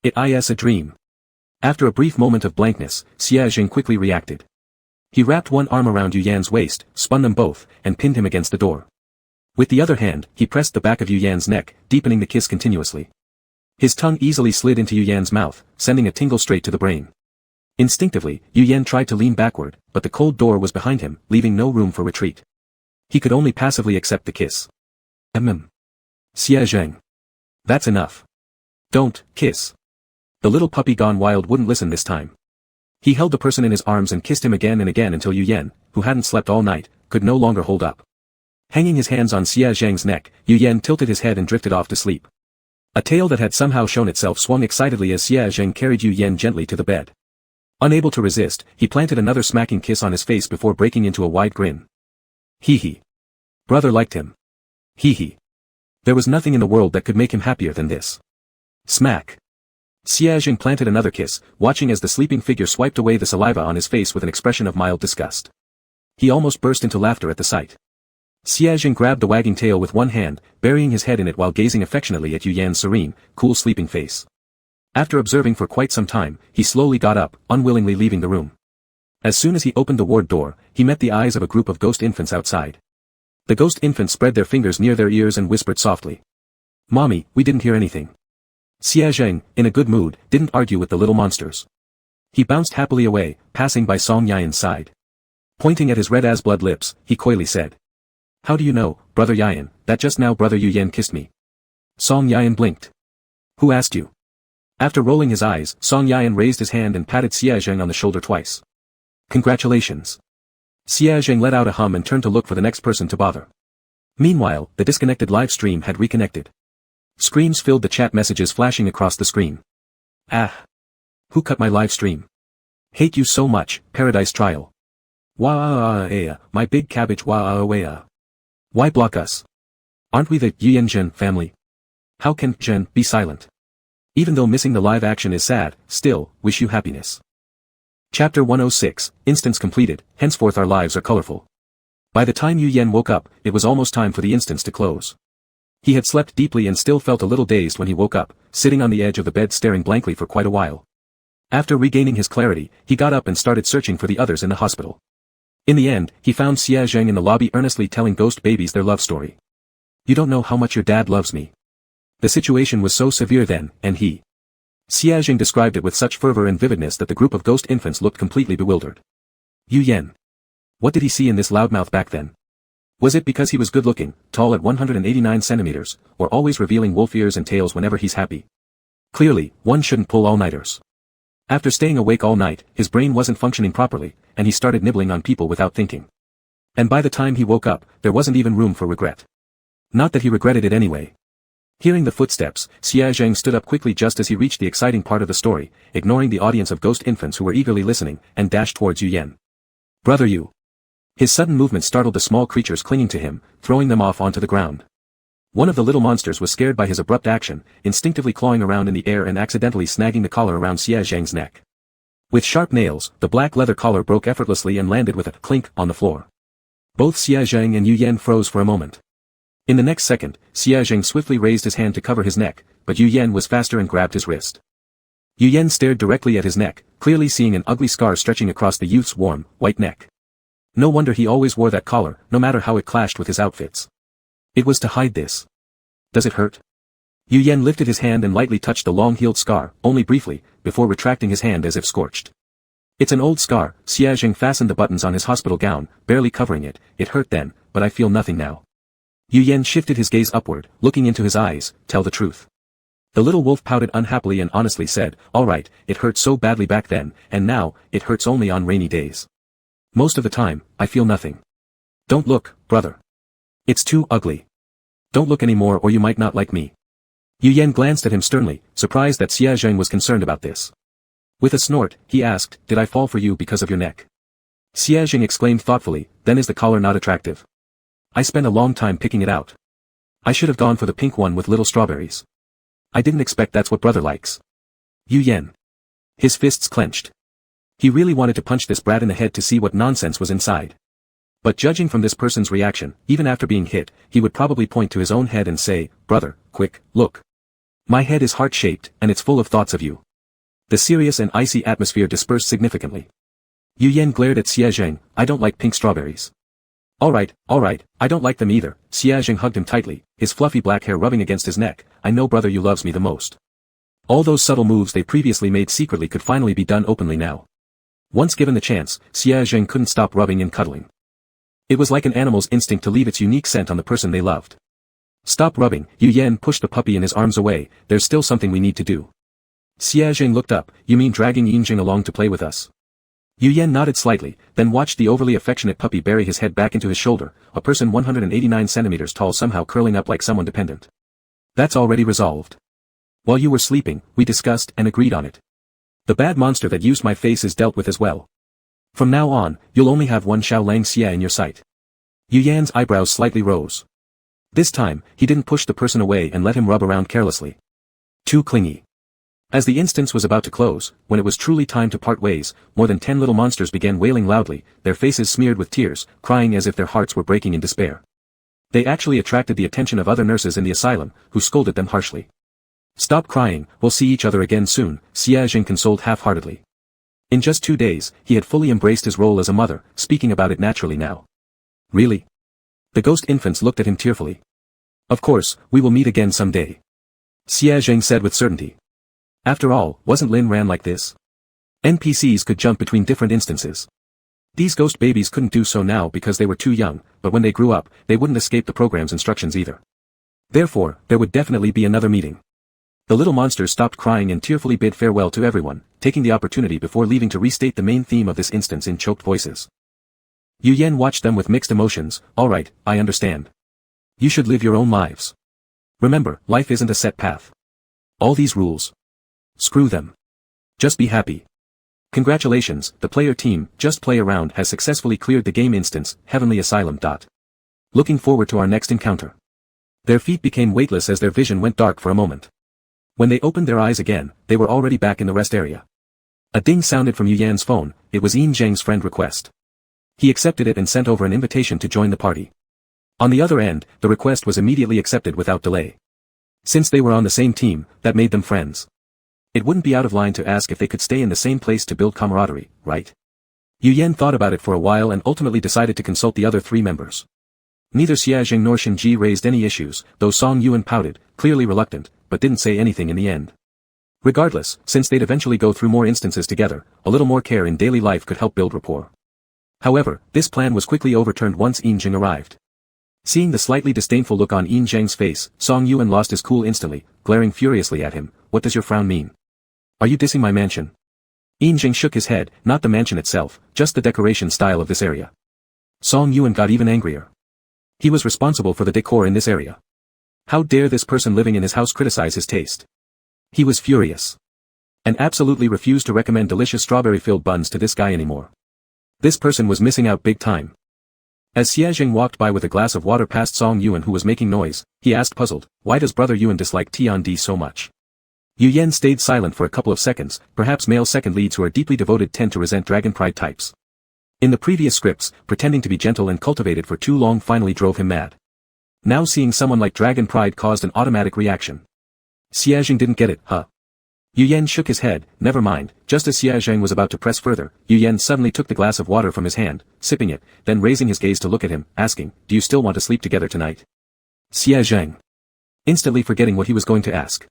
It is a dream." After a brief moment of blankness, Xie Zhang quickly reacted. He wrapped one arm around Yu Yan's waist, spun them both, and pinned him against the door. With the other hand, he pressed the back of Yu Yan's neck, deepening the kiss continuously. His tongue easily slid into Yu Yan's mouth, sending a tingle straight to the brain. Instinctively, Yu Yan tried to lean backward, but the cold door was behind him, leaving no room for retreat. He could only passively accept the kiss. Xie Zhang. That's enough. Don't kiss. The little puppy gone wild wouldn't listen this time. He held the person in his arms and kissed him again and again until Yu Yan, who hadn't slept all night, could no longer hold up. Hanging his hands on Xie Zhang's neck, Yu Yan tilted his head and drifted off to sleep. A tail that had somehow shown itself swung excitedly as Xie Zhang carried Yu Yan gently to the bed. Unable to resist, he planted another smacking kiss on his face before breaking into a wide grin. Hee. Brother liked him. Hee. There was nothing in the world that could make him happier than this. Smack. Xie Zhang planted another kiss, watching as the sleeping figure swiped away the saliva on his face with an expression of mild disgust. He almost burst into laughter at the sight. Xie Zhang grabbed the wagging tail with one hand, burying his head in it while gazing affectionately at Yu Yan's serene, cool sleeping face. After observing for quite some time, he slowly got up, unwillingly leaving the room. As soon as he opened the ward door, he met the eyes of a group of ghost infants outside. The ghost infants spread their fingers near their ears and whispered softly. "Mommy, we didn't hear anything." Xie Zhang, in a good mood, didn't argue with the little monsters. He bounced happily away, passing by Song Yayan's side. Pointing at his red-as-blood lips, he coyly said. "How do you know, Brother Yayan, that just now Brother Yu Yan kissed me?" Song Yayan blinked. "Who asked you?" After rolling his eyes, Song Yayan raised his hand and patted Xie Zhang on the shoulder twice. "Congratulations." Xie Zhang let out a hum and turned to look for the next person to bother. Meanwhile, the disconnected live stream had reconnected. Screams filled the chat messages flashing across the screen. Who cut my live stream? Hate you so much, Paradise Trial. My big cabbage Why block us? Aren't we the Yuan family? How can Zhen be silent? Even though missing the live action is sad, still, wish you happiness. Chapter 106, Instance completed, henceforth our lives are colorful. By the time Yu Yan woke up, it was almost time for the instance to close. He had slept deeply and still felt a little dazed when he woke up, sitting on the edge of the bed staring blankly for quite a while. After regaining his clarity, he got up and started searching for the others in the hospital. In the end, he found Xie Zhang in the lobby earnestly telling ghost babies their love story. "You don't know how much your dad loves me." The situation was so severe then, and Xie Zhang described it with such fervor and vividness that the group of ghost infants looked completely bewildered. Yu Yan. What did he see in this loudmouth back then? Was it because he was good-looking, tall at 189 centimeters, or always revealing wolf ears and tails whenever he's happy? Clearly, one shouldn't pull all-nighters. After staying awake all night, his brain wasn't functioning properly, and he started nibbling on people without thinking. And by the time he woke up, there wasn't even room for regret. Not that he regretted it anyway. Hearing the footsteps, Xie Zhang stood up quickly just as he reached the exciting part of the story, ignoring the audience of ghost infants who were eagerly listening, and dashed towards Yu Yan. "Brother Yu." His sudden movement startled the small creatures clinging to him, throwing them off onto the ground. One of the little monsters was scared by his abrupt action, instinctively clawing around in the air and accidentally snagging the collar around Xie Zhang's neck. With sharp nails, the black leather collar broke effortlessly and landed with a clink on the floor. Both Xie Zhang and Yu Yan froze for a moment. In the next second, Xiaozheng swiftly raised his hand to cover his neck, but Yu Yan was faster and grabbed his wrist. Yu Yan stared directly at his neck, clearly seeing an ugly scar stretching across the youth's warm, white neck. No wonder he always wore that collar, no matter how it clashed with his outfits. It was to hide this. Does it hurt? Yu Yan lifted his hand and lightly touched the long-healed scar, only briefly, before retracting his hand as if scorched. It's an old scar. Xiaozheng fastened the buttons on his hospital gown, barely covering it. It hurt then, but I feel nothing now. Yu Yan shifted his gaze upward, looking into his eyes. Tell the truth. The little wolf pouted unhappily and honestly said, all right, it hurt so badly back then, and now, it hurts only on rainy days. Most of the time, I feel nothing. Don't look, brother. It's too ugly. Don't look anymore or you might not like me. Yu Yan glanced at him sternly, surprised that Xiaozheng was concerned about this. With a snort, he asked, did I fall for you because of your neck? Xiaozheng exclaimed thoughtfully, then is the collar not attractive? I spent a long time picking it out. I should have gone for the pink one with little strawberries. I didn't expect that's what brother likes. Yu Yan. His fists clenched. He really wanted to punch this brat in the head to see what nonsense was inside. But judging from this person's reaction, even after being hit, he would probably point to his own head and say, brother, quick, look. My head is heart-shaped, and it's full of thoughts of you. The serious and icy atmosphere dispersed significantly. Yu Yan glared at Xiaozheng, I don't like pink strawberries. Alright, I don't like them either. Xiaozheng hugged him tightly, his fluffy black hair rubbing against his neck. I know brother you loves me the most. All those subtle moves they previously made secretly could finally be done openly now. Once given the chance, Xiaozheng couldn't stop rubbing and cuddling. It was like an animal's instinct to leave its unique scent on the person they loved. Stop rubbing. Yu Yan pushed the puppy in his arms away. There's still something we need to do. Xiaozheng looked up. You mean dragging Yinjing along to play with us? Yu Yan nodded slightly, then watched the overly affectionate puppy bury his head back into his shoulder, a person 189 centimeters tall somehow curling up like someone dependent. That's already resolved. While you were sleeping, we discussed and agreed on it. The bad monster that used my face is dealt with as well. From now on, you'll only have one Xiao Lang Xia in your sight. Yu Yan's eyebrows slightly rose. This time, he didn't push the person away and let him rub around carelessly. Too clingy. As the instance was about to close, when it was truly time to part ways, more than 10 little monsters began wailing loudly, their faces smeared with tears, crying as if their hearts were breaking in despair. They actually attracted the attention of other nurses in the asylum, who scolded them harshly. Stop crying, we'll see each other again soon, Xiaozheng consoled half-heartedly. In just 2 days, he had fully embraced his role as a mother, speaking about it naturally now. Really? The ghost infants looked at him tearfully. Of course, we will meet again someday. Xiaozheng said with certainty. After all, wasn't Lin Ran like this? NPCs could jump between different instances. These ghost babies couldn't do so now because they were too young, but when they grew up, they wouldn't escape the program's instructions either. Therefore, there would definitely be another meeting. The little monsters stopped crying and tearfully bid farewell to everyone, taking the opportunity before leaving to restate the main theme of this instance in choked voices. Yu Yan watched them with mixed emotions. Alright, I understand. You should live your own lives. Remember, life isn't a set path. All these rules. Screw them. Just be happy. Congratulations, the player team, Just Play Around has successfully cleared the game instance, Heavenly Asylum. Looking forward to our next encounter. Their feet became weightless as their vision went dark for a moment. When they opened their eyes again, they were already back in the rest area. A ding sounded from Yu Yan's phone. It was Yin Zheng's friend request. He accepted it and sent over an invitation to join the party. On the other end, the request was immediately accepted without delay. Since they were on the same team, that made them friends. It wouldn't be out of line to ask if they could stay in the same place to build camaraderie, right? Yu Yan thought about it for a while and ultimately decided to consult the other 3 members. Neither Xiaozheng nor Shinji raised any issues, though Song Yuan pouted, clearly reluctant, but didn't say anything in the end. Regardless, since they'd eventually go through more instances together, a little more care in daily life could help build rapport. However, this plan was quickly overturned once Yinjing arrived. Seeing the slightly disdainful look on Yinjing's face, Song Yuan lost his cool instantly, glaring furiously at him. What does your frown mean? Are you dissing my mansion? Yinjing shook his head, not the mansion itself, just the decoration style of this area. Song Yuan got even angrier. He was responsible for the decor in this area. How dare this person living in his house criticize his taste? He was furious. And absolutely refused to recommend delicious strawberry-filled buns to this guy anymore. This person was missing out big time. As Xiaozheng walked by with a glass of water past Song Yuan who was making noise, he asked puzzled, why does brother Yuan dislike Tiandi so much? Yu Yan stayed silent for a couple of seconds. Perhaps male second leads who are deeply devoted tend to resent dragon pride types. In the previous scripts, pretending to be gentle and cultivated for too long finally drove him mad. Now seeing someone like Dragon Pride caused an automatic reaction. Xiaozheng didn't get it, huh? Yu Yan shook his head. Never mind. Just as Xiaozheng was about to press further, Yu Yan suddenly took the glass of water from his hand, sipping it, then raising his gaze to look at him, asking, "Do you still want to sleep together tonight?" Xiaozheng, instantly forgetting what he was going to ask.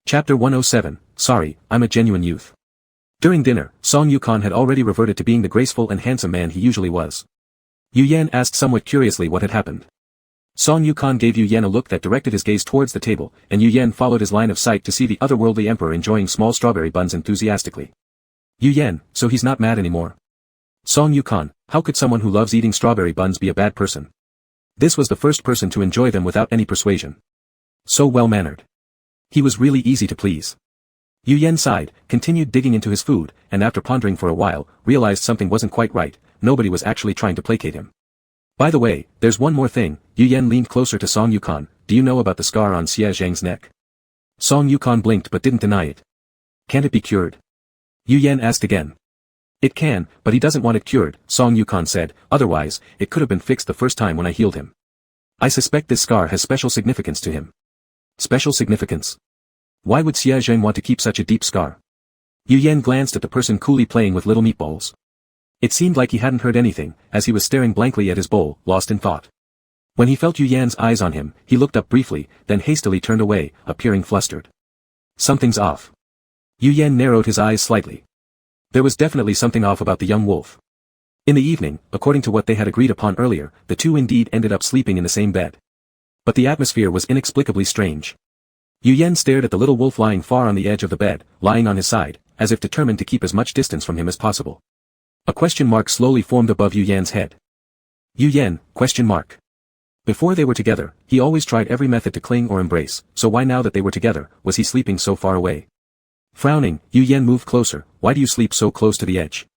Chapter 107, Sorry, I'm a genuine youth. During dinner, Song Yukon had already reverted to being the graceful and handsome man he usually was. Yu Yan asked somewhat curiously what had happened. Song Yukon gave Yu Yan a look that directed his gaze towards the table, and Yu Yan followed his line of sight to see the otherworldly emperor enjoying small strawberry buns enthusiastically. Yu Yan, so he's not mad anymore. Song Yukon, how could someone who loves eating strawberry buns be a bad person? This was the first person to enjoy them without any persuasion. So well-mannered. He was really easy to please. Yu Yan sighed, continued digging into his food, and after pondering for a while, realized something wasn't quite right. Nobody was actually trying to placate him. By the way, there's one more thing. Yu Yan leaned closer to Song Yukon. Do you know about the scar on Xiaozheng's neck? Song Yukon blinked but didn't deny it. Can't it be cured? Yu Yan asked again. It can, but he doesn't want it cured, Song Yukon said, otherwise, it could have been fixed the first time when I healed him. I suspect this scar has special significance to him. Special significance? Why would Xiaozheng want to keep such a deep scar? Yu Yan glanced at the person coolly playing with little meatballs. It seemed like he hadn't heard anything, as he was staring blankly at his bowl, lost in thought. When he felt Yu Yan's eyes on him, he looked up briefly, then hastily turned away, appearing flustered. Something's off. Yu Yan narrowed his eyes slightly. There was definitely something off about the young wolf. In the evening, according to what they had agreed upon earlier, the two indeed ended up sleeping in the same bed. But the atmosphere was inexplicably strange. Yu Yan stared at the little wolf lying far on the edge of the bed, lying on his side, as if determined to keep as much distance from him as possible. A question mark slowly formed above Yu Yan's head. Yu Yan, question mark. Before they were together, he always tried every method to cling or embrace, so why now that they were together, was he sleeping so far away? Frowning, Yu Yan moved closer. Why do you sleep so close to the edge?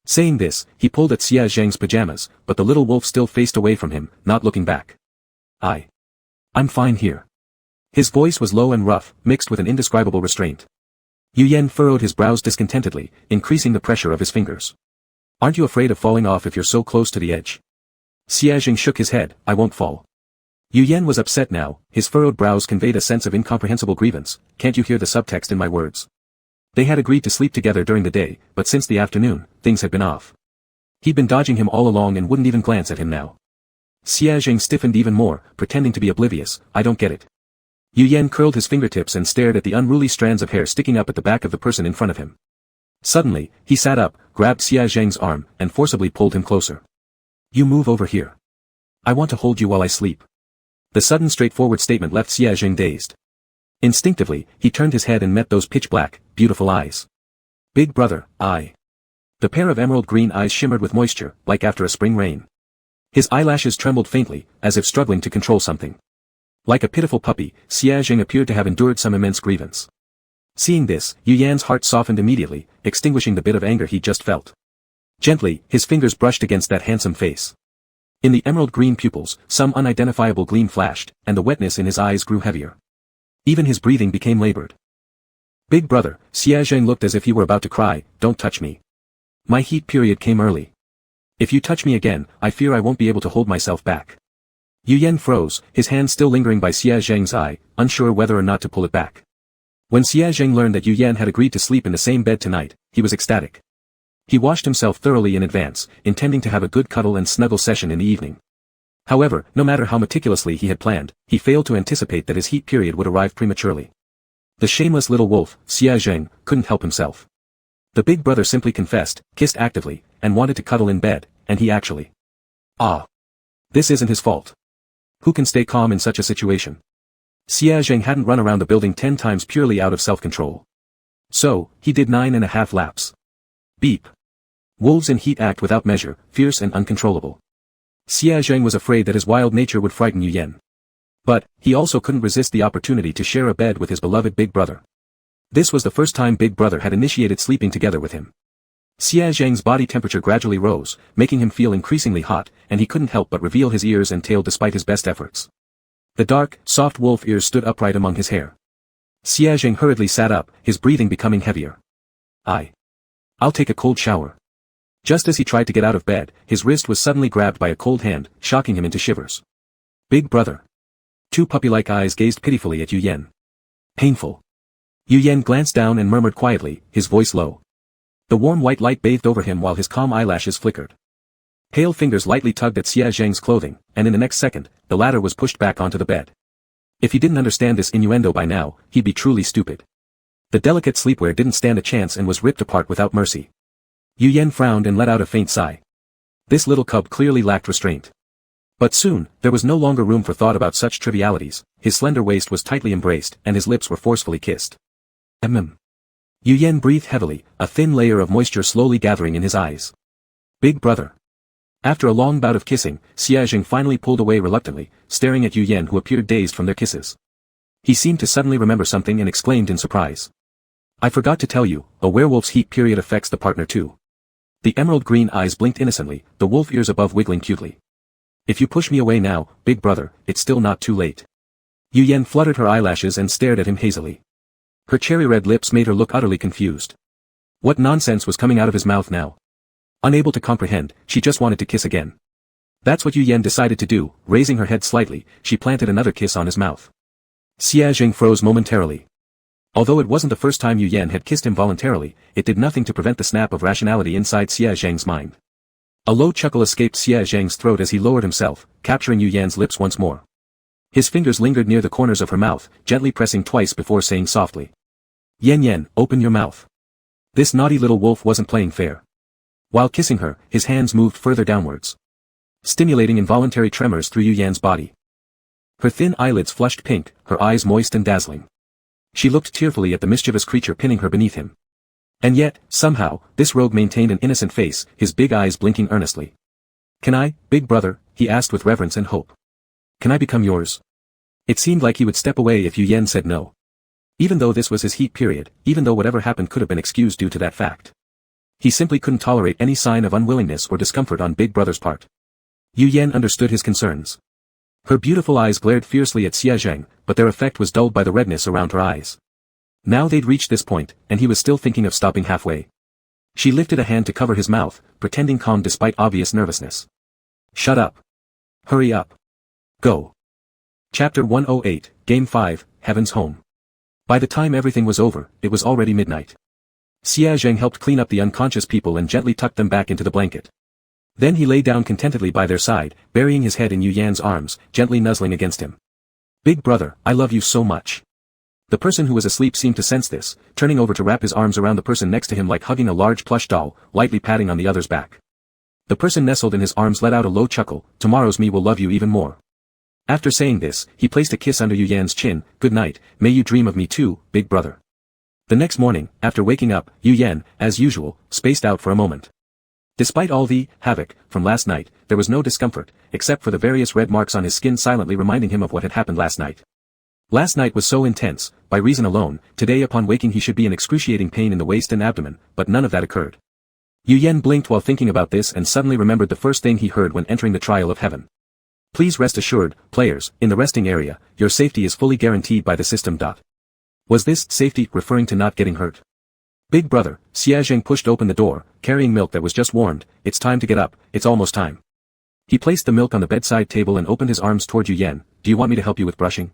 Saying this, he pulled at Xiaozheng's pajamas, but the little wolf still faced away from him, not looking back. I'm fine here. His voice was low and rough, mixed with an indescribable restraint. Yu Yan furrowed his brows discontentedly, increasing the pressure of his fingers. Aren't you afraid of falling off if you're so close to the edge? Xiaozheng shook his head. I won't fall. Yu Yan was upset now, his furrowed brows conveyed a sense of incomprehensible grievance. Can't you hear the subtext in my words? They had agreed to sleep together during the day, but since the afternoon, things had been off. He'd been dodging him all along and wouldn't even glance at him now. Xiaozheng stiffened even more, pretending to be oblivious. I don't get it. Yu Yan curled his fingertips and stared at the unruly strands of hair sticking up at the back of the person in front of him. Suddenly, he sat up, grabbed Xiaozheng's arm, and forcibly pulled him closer. You move over here. I want to hold you while I sleep. The sudden straightforward statement left Xiaozheng dazed. Instinctively, he turned his head and met those pitch-black, beautiful eyes. Big brother, I. The pair of emerald green eyes shimmered with moisture, like after a spring rain. His eyelashes trembled faintly, as if struggling to control something. Like a pitiful puppy, Xiaozheng appeared to have endured some immense grievance. Seeing this, Yu Yan's heart softened immediately, extinguishing the bit of anger he'd just felt. Gently, his fingers brushed against that handsome face. In the emerald green pupils, some unidentifiable gleam flashed, and the wetness in his eyes grew heavier. Even his breathing became labored. Big brother, Xiaozheng looked as if he were about to cry, don't touch me. My heat period came early. If you touch me again, I fear I won't be able to hold myself back. Yu Yan froze, his hand still lingering by Xiaozheng's eye, unsure whether or not to pull it back. When Xiaozheng learned that Yu Yan had agreed to sleep in the same bed tonight, he was ecstatic. He washed himself thoroughly in advance, intending to have a good cuddle and snuggle session in the evening. However, no matter how meticulously he had planned, he failed to anticipate that his heat period would arrive prematurely. The shameless little wolf, Xiaozheng, couldn't help himself. The big brother simply confessed, kissed actively, and wanted to cuddle in bed, and he actually. This isn't his fault. Who can stay calm in such a situation? Xiaozheng hadn't run around the building 10 times purely out of self-control. So, he did 9.5 laps. Beep. Wolves in heat act without measure, fierce and uncontrollable. Xiaozheng was afraid that his wild nature would frighten Yu Yan. But, he also couldn't resist the opportunity to share a bed with his beloved big brother. This was the first time big brother had initiated sleeping together with him. Xiaozheng's body temperature gradually rose, making him feel increasingly hot, and he couldn't help but reveal his ears and tail despite his best efforts. The dark, soft wolf ears stood upright among his hair. Xiaozheng hurriedly sat up, his breathing becoming heavier. I'll take a cold shower. Just as he tried to get out of bed, his wrist was suddenly grabbed by a cold hand, shocking him into shivers. Big brother. Two puppy-like eyes gazed pitifully at Yu Yan. Painful. Yu Yan glanced down and murmured quietly, his voice low. The warm white light bathed over him while his calm eyelashes flickered. Pale fingers lightly tugged at Xia Zheng's clothing, and in the next second, the latter was pushed back onto the bed. If he didn't understand this innuendo by now, he'd be truly stupid. The delicate sleepwear didn't stand a chance and was ripped apart without mercy. Yu Yan frowned and let out a faint sigh. This little cub clearly lacked restraint. But soon, there was no longer room for thought about such trivialities. His slender waist was tightly embraced and his lips were forcefully kissed. Yu Yan breathed heavily, a thin layer of moisture slowly gathering in his eyes. Big brother. After a long bout of kissing, Xia Zheng finally pulled away reluctantly, staring at Yu Yan who appeared dazed from their kisses. He seemed to suddenly remember something and exclaimed in surprise. I forgot to tell you, a werewolf's heat period affects the partner too. The emerald green eyes blinked innocently, the wolf ears above wiggling cutely. If you push me away now, big brother, it's still not too late. Yu Yan fluttered her eyelashes and stared at him hazily. Her cherry-red lips made her look utterly confused. What nonsense was coming out of his mouth now? Unable to comprehend, she just wanted to kiss again. That's what Yu Yan decided to do. Raising her head slightly, she planted another kiss on his mouth. Xia Zheng froze momentarily. Although it wasn't the first time Yu Yan had kissed him voluntarily, it did nothing to prevent the snap of rationality inside Xia Zheng's mind. A low chuckle escaped Xia Zheng's throat as he lowered himself, capturing Yu Yan's lips once more. His fingers lingered near the corners of her mouth, gently pressing twice before saying softly. Yan Yan, open your mouth. This naughty little wolf wasn't playing fair. While kissing her, his hands moved further downwards, stimulating involuntary tremors through Yu Yan's body. Her thin eyelids flushed pink, her eyes moist and dazzling. She looked tearfully at the mischievous creature pinning her beneath him. And yet, somehow, this rogue maintained an innocent face, his big eyes blinking earnestly. Can I, big brother? He asked with reverence and hope. Can I become yours? It seemed like he would step away if Yu Yan said no. Even though this was his heat period, even though whatever happened could have been excused due to that fact. He simply couldn't tolerate any sign of unwillingness or discomfort on Big Brother's part. Yu Yan understood his concerns. Her beautiful eyes glared fiercely at Xia Zheng, but their effect was dulled by the redness around her eyes. Now they'd reached this point, and he was still thinking of stopping halfway. She lifted a hand to cover his mouth, pretending calm despite obvious nervousness. Shut up. Hurry up. Go. Chapter 108, Game 5, Heaven's Home. By the time everything was over, it was already midnight. Xia Zheng helped clean up the unconscious people and gently tucked them back into the blanket. Then he lay down contentedly by their side, burying his head in Yu Yan's arms, gently nuzzling against him. Big brother, I love you so much. The person who was asleep seemed to sense this, turning over to wrap his arms around the person next to him like hugging a large plush doll, lightly patting on the other's back. The person nestled in his arms let out a low chuckle. Tomorrow's me will love you even more. After saying this, he placed a kiss under Yu Yan's chin. Good night, may you dream of me too, big brother. The next morning, after waking up, Yu Yan, as usual, spaced out for a moment. Despite all the havoc from last night, there was no discomfort, except for the various red marks on his skin silently reminding him of what had happened last night. Last night was so intense, by reason alone, today upon waking he should be in excruciating pain in the waist and abdomen, but none of that occurred. Yu Yan blinked while thinking about this and suddenly remembered the first thing he heard when entering the trial of heaven. Please rest assured, players, in the resting area, your safety is fully guaranteed by the system. Was this safety referring to not getting hurt? Big brother, Xia Zheng pushed open the door, carrying milk that was just warmed. It's time to get up, it's almost time. He placed the milk on the bedside table and opened his arms toward Yu Yan. Do you want me to help you with brushing?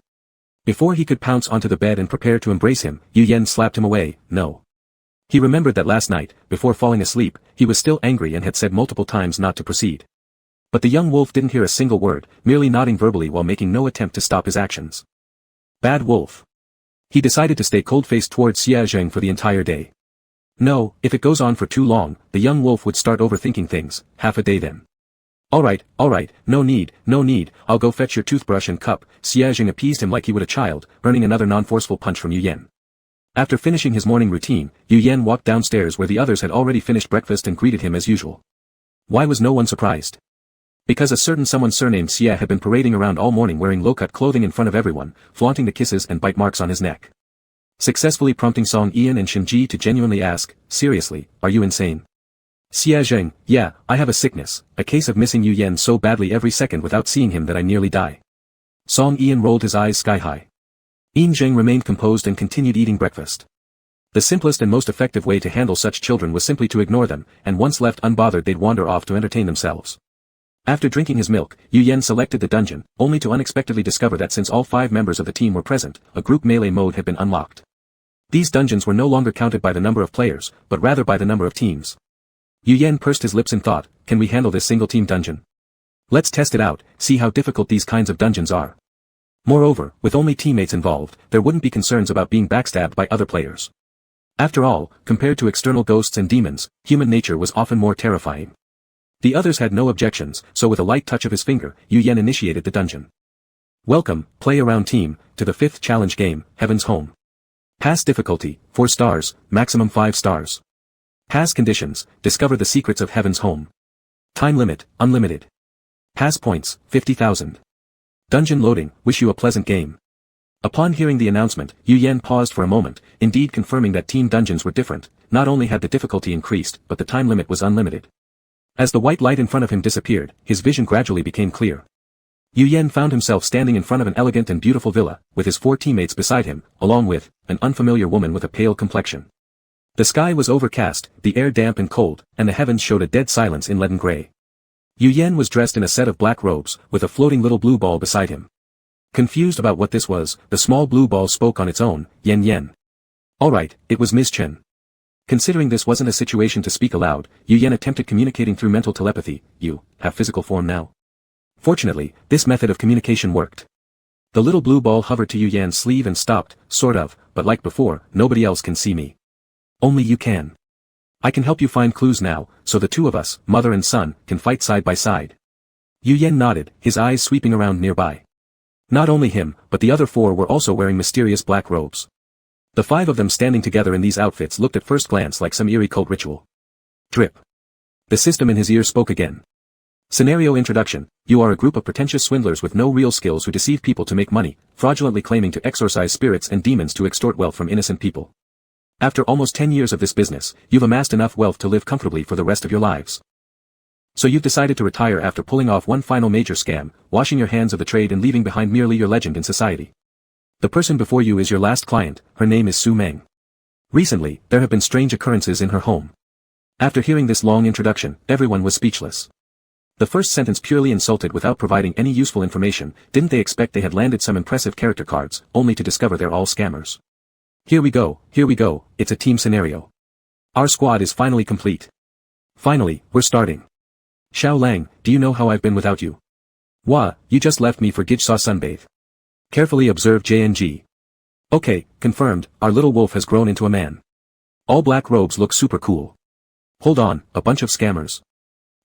Before he could pounce onto the bed and prepare to embrace him, Yu Yan slapped him away. No. He remembered that last night, before falling asleep, he was still angry and had said multiple times not to proceed. But the young wolf didn't hear a single word, merely nodding verbally while making no attempt to stop his actions. Bad wolf. He decided to stay cold-faced towards Xia Zheng for the entire day. No, if it goes on for too long, the young wolf would start overthinking things. Half a day then. Alright, no need, I'll go fetch your toothbrush and cup. Xia Zheng appeased him like he would a child, earning another non-forceful punch from Yu Yan. After finishing his morning routine, Yu Yan walked downstairs where the others had already finished breakfast and greeted him as usual. Why was no one surprised? Because a certain someone surnamed Xia had been parading around all morning wearing low-cut clothing in front of everyone, flaunting the kisses and bite marks on his neck. Successfully prompting Long Aotian and Shinji to genuinely ask, seriously, are you insane? Xia Zheng, yeah, I have a sickness, a case of missing Yu Yan so badly every second without seeing him that I nearly die. Long Aotian rolled his eyes sky-high. Zheng remained composed and continued eating breakfast. The simplest and most effective way to handle such children was simply to ignore them, and once left unbothered they'd wander off to entertain themselves. After drinking his milk, Yu Yan selected the dungeon, only to unexpectedly discover that since all 5 members of the team were present, a group melee mode had been unlocked. These dungeons were no longer counted by the number of players, but rather by the number of teams. Yu Yan pursed his lips in thought, can we handle this single-team dungeon? Let's test it out, see how difficult these kinds of dungeons are. Moreover, with only teammates involved, there wouldn't be concerns about being backstabbed by other players. After all, compared to external ghosts and demons, human nature was often more terrifying. The others had no objections, so with a light touch of his finger, Yu Yan initiated the dungeon. Welcome, play around team, to the 5th challenge game, Heaven's Home. Pass difficulty, 4 stars, maximum 5 stars. Pass conditions, discover the secrets of Heaven's Home. Time limit, unlimited. Pass points, 50,000. Dungeon loading, wish you a pleasant game. Upon hearing the announcement, Yu Yan paused for a moment, indeed confirming that team dungeons were different. Not only had the difficulty increased, but the time limit was unlimited. As the white light in front of him disappeared, his vision gradually became clear. Yu Yan found himself standing in front of an elegant and beautiful villa, with his 4 teammates beside him, along with an unfamiliar woman with a pale complexion. The sky was overcast, the air damp and cold, and the heavens showed a dead silence in leaden gray. Yu Yan was dressed in a set of black robes, with a floating little blue ball beside him. Confused about what this was, the small blue ball spoke on its own, Yen Yen. Alright, it was Ms. Chen. Considering this wasn't a situation to speak aloud, Yu Yan attempted communicating through mental telepathy. You have physical form now. Fortunately, this method of communication worked. The little blue ball hovered to Yu Yan's sleeve and stopped, sort of, but like before, nobody else can see me. Only you can. I can help you find clues now, so the 2 of us, mother and son, can fight side by side. Yu Yan nodded, his eyes sweeping around nearby. Not only him, but the other 4 were also wearing mysterious black robes. The 5 of them standing together in these outfits looked at first glance like some eerie cult ritual. Drip. The system in his ear spoke again. Scenario introduction. You are a group of pretentious swindlers with no real skills who deceive people to make money, fraudulently claiming to exorcise spirits and demons to extort wealth from innocent people. After almost 10 years of this business, you've amassed enough wealth to live comfortably for the rest of your lives. So you've decided to retire after pulling off one final major scam, washing your hands of the trade and leaving behind merely your legend in society. The person before you is your last client, her name is Su Meng. Recently, there have been strange occurrences in her home. After hearing this long introduction, everyone was speechless. The first sentence purely insulted without providing any useful information. Didn't they expect they had landed some impressive character cards, only to discover they're all scammers? Here we go, it's a team scenario. Our squad is finally complete. Finally, we're starting. Xiao Lang, do you know how I've been without you? Wah, you just left me for Gijsa sunbathe. Carefully observed JNG. Okay, confirmed, our little wolf has grown into a man. All black robes look super cool. Hold on, a bunch of scammers.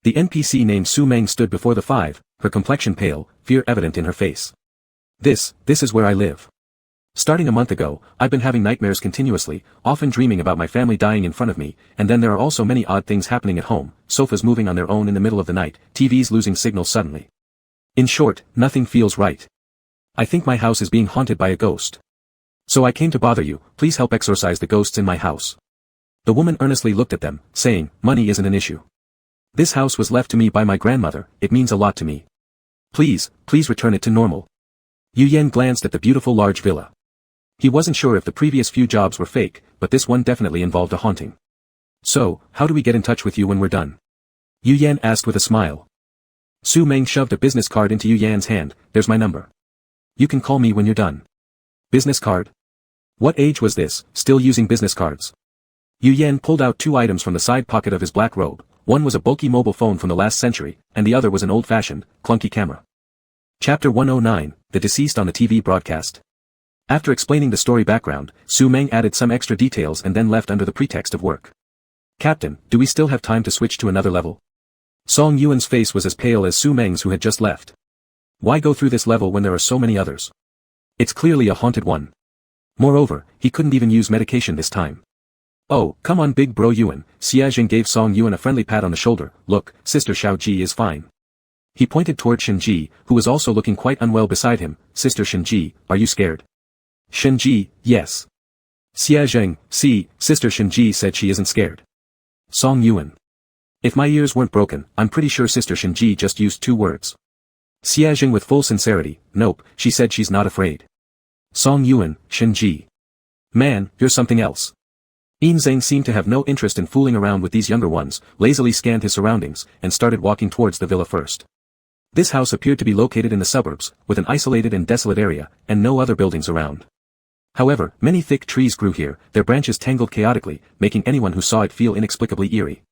The NPC named Su Meng stood before the 5, her complexion pale, fear evident in her face. This is where I live. Starting a month ago, I've been having nightmares continuously, often dreaming about my family dying in front of me, and then there are also many odd things happening at home, sofas moving on their own in the middle of the night, TVs losing signal suddenly. In short, nothing feels right. I think my house is being haunted by a ghost. So I came to bother you, please help exorcise the ghosts in my house. The woman earnestly looked at them, saying, money isn't an issue. This house was left to me by my grandmother, it means a lot to me. Please return it to normal. Yu Yan glanced at the beautiful large villa. He wasn't sure if the previous few jobs were fake, but this one definitely involved a haunting. So, how do we get in touch with you when we're done? Yu Yan asked with a smile. Su Meng shoved a business card into Yu Yan's hand, there's my number. You can call me when you're done. Business card? What age was this, still using business cards? Yu Yan pulled out 2 items from the side pocket of his black robe. One was a bulky mobile phone from the last century, and the other was an old-fashioned, clunky camera. Chapter 109, The Deceased on the TV Broadcast. After explaining the story background, Su Meng added some extra details and then left under the pretext of work. Captain, do we still have time to switch to another level? Song Yuan's face was as pale as Su Meng's who had just left. Why go through this level when there are so many others? It's clearly a haunted one. Moreover, he couldn't even use medication this time. Oh, come on big bro Yuan, Xia Jing gave Song Yuan a friendly pat on the shoulder, look, Sister Xiao Ji is fine. He pointed toward Shen Ji, who was also looking quite unwell beside him, Sister Shen Ji, are you scared? Shen Ji, yes. Xia Jing, see, Sister Shen Ji said she isn't scared. Song Yuan. If my ears weren't broken, I'm pretty sure Sister Shen Ji just used 2 words. Xia Jing with full sincerity, nope, she said she's not afraid. Song Yuan, Shen Ji. Man, you're something else. Yin Zhang seemed to have no interest in fooling around with these younger ones, lazily scanned his surroundings, and started walking towards the villa first. This house appeared to be located in the suburbs, with an isolated and desolate area, and no other buildings around. However, many thick trees grew here, their branches tangled chaotically, making anyone who saw it feel inexplicably eerie.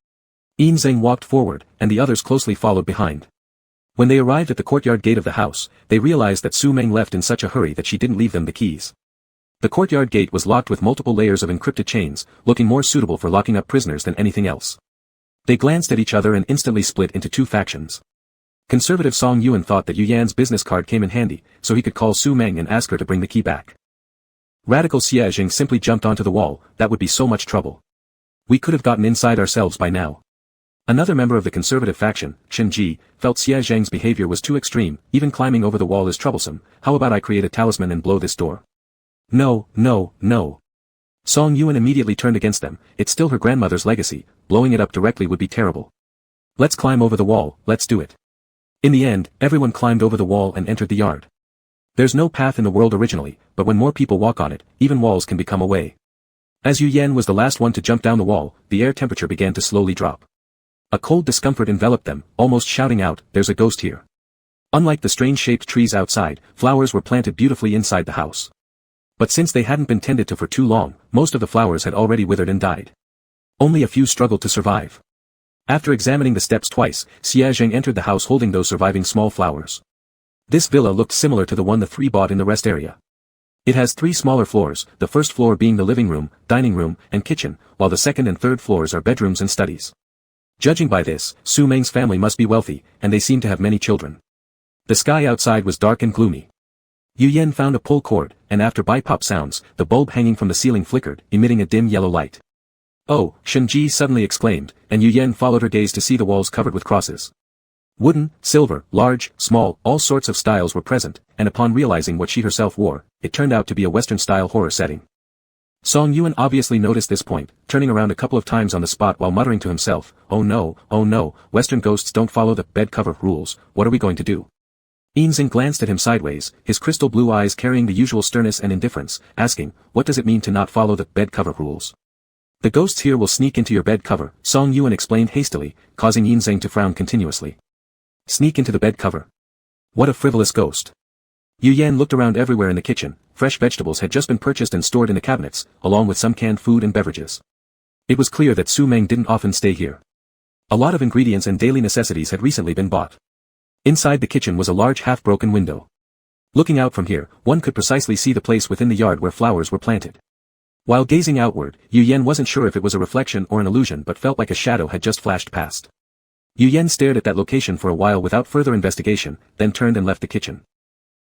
Engsub walked forward, and the others closely followed behind. When they arrived at the courtyard gate of the house, they realized that Su Meng left in such a hurry that she didn't leave them the keys. The courtyard gate was locked with multiple layers of encrypted chains, looking more suitable for locking up prisoners than anything else. They glanced at each other and instantly split into two factions. Conservative Song Yuan thought that Yu Yan's business card came in handy, so he could call Su Meng and ask her to bring the key back. Radical Xie Jing simply jumped onto the wall, that would be so much trouble. We could have gotten inside ourselves by now. Another member of the conservative faction, Shen Ji, felt Xie Jing's behavior was too extreme, even climbing over the wall is troublesome, how about I create a talisman and blow this door? No, no, no. Song Yuan immediately turned against them, it's still her grandmother's legacy, blowing it up directly would be terrible. Let's climb over the wall, let's do it. In the end, everyone climbed over the wall and entered the yard. There's no path in the world originally, but when more people walk on it, even walls can become a way. As Yu Yan was the last one to jump down the wall, the air temperature began to slowly drop. A cold discomfort enveloped them, almost shouting out, there's a ghost here. Unlike the strange-shaped trees outside, flowers were planted beautifully inside the house. But since they hadn't been tended to for too long, most of the flowers had already withered and died. Only a few struggled to survive. After examining the steps twice, Xie Jing entered the house holding those surviving small flowers. This villa looked similar to the one the three bought in the rest area. It has three smaller floors, the first floor being the living room, dining room, and kitchen, while the second and third floors are bedrooms and studies. Judging by this, Su Meng's family must be wealthy, and they seem to have many children. The sky outside was dark and gloomy. Yu Yan found a pull cord, and after bipop sounds, the bulb hanging from the ceiling flickered, emitting a dim yellow light. Oh, Shen Ji suddenly exclaimed, and Yu Yan followed her gaze to see the walls covered with crosses. Wooden, silver, large, small, all sorts of styles were present, and upon realizing what she herself wore, it turned out to be a Western-style horror setting. Song Yuan obviously noticed this point, turning around a couple of times on the spot while muttering to himself, oh no, Western ghosts don't follow the bed cover rules, what are we going to do? Engsub glanced at him sideways, his crystal blue eyes carrying the usual sternness and indifference, asking, what does it mean to not follow the bed cover rules? The ghosts here will sneak into your bed cover, Song Yuan explained hastily, causing Engsub to frown continuously. Sneak into the bed cover. What a frivolous ghost. Yu Yan looked around everywhere in the kitchen, fresh vegetables had just been purchased and stored in the cabinets, along with some canned food and beverages. It was clear that Su Meng didn't often stay here. A lot of ingredients and daily necessities had recently been bought. Inside the kitchen was a large half-broken window. Looking out from here, one could precisely see the place within the yard where flowers were planted. While gazing outward, Yu Yan wasn't sure if it was a reflection or an illusion but felt like a shadow had just flashed past. Yu Yan stared at that location for a while without further investigation, then turned and left the kitchen.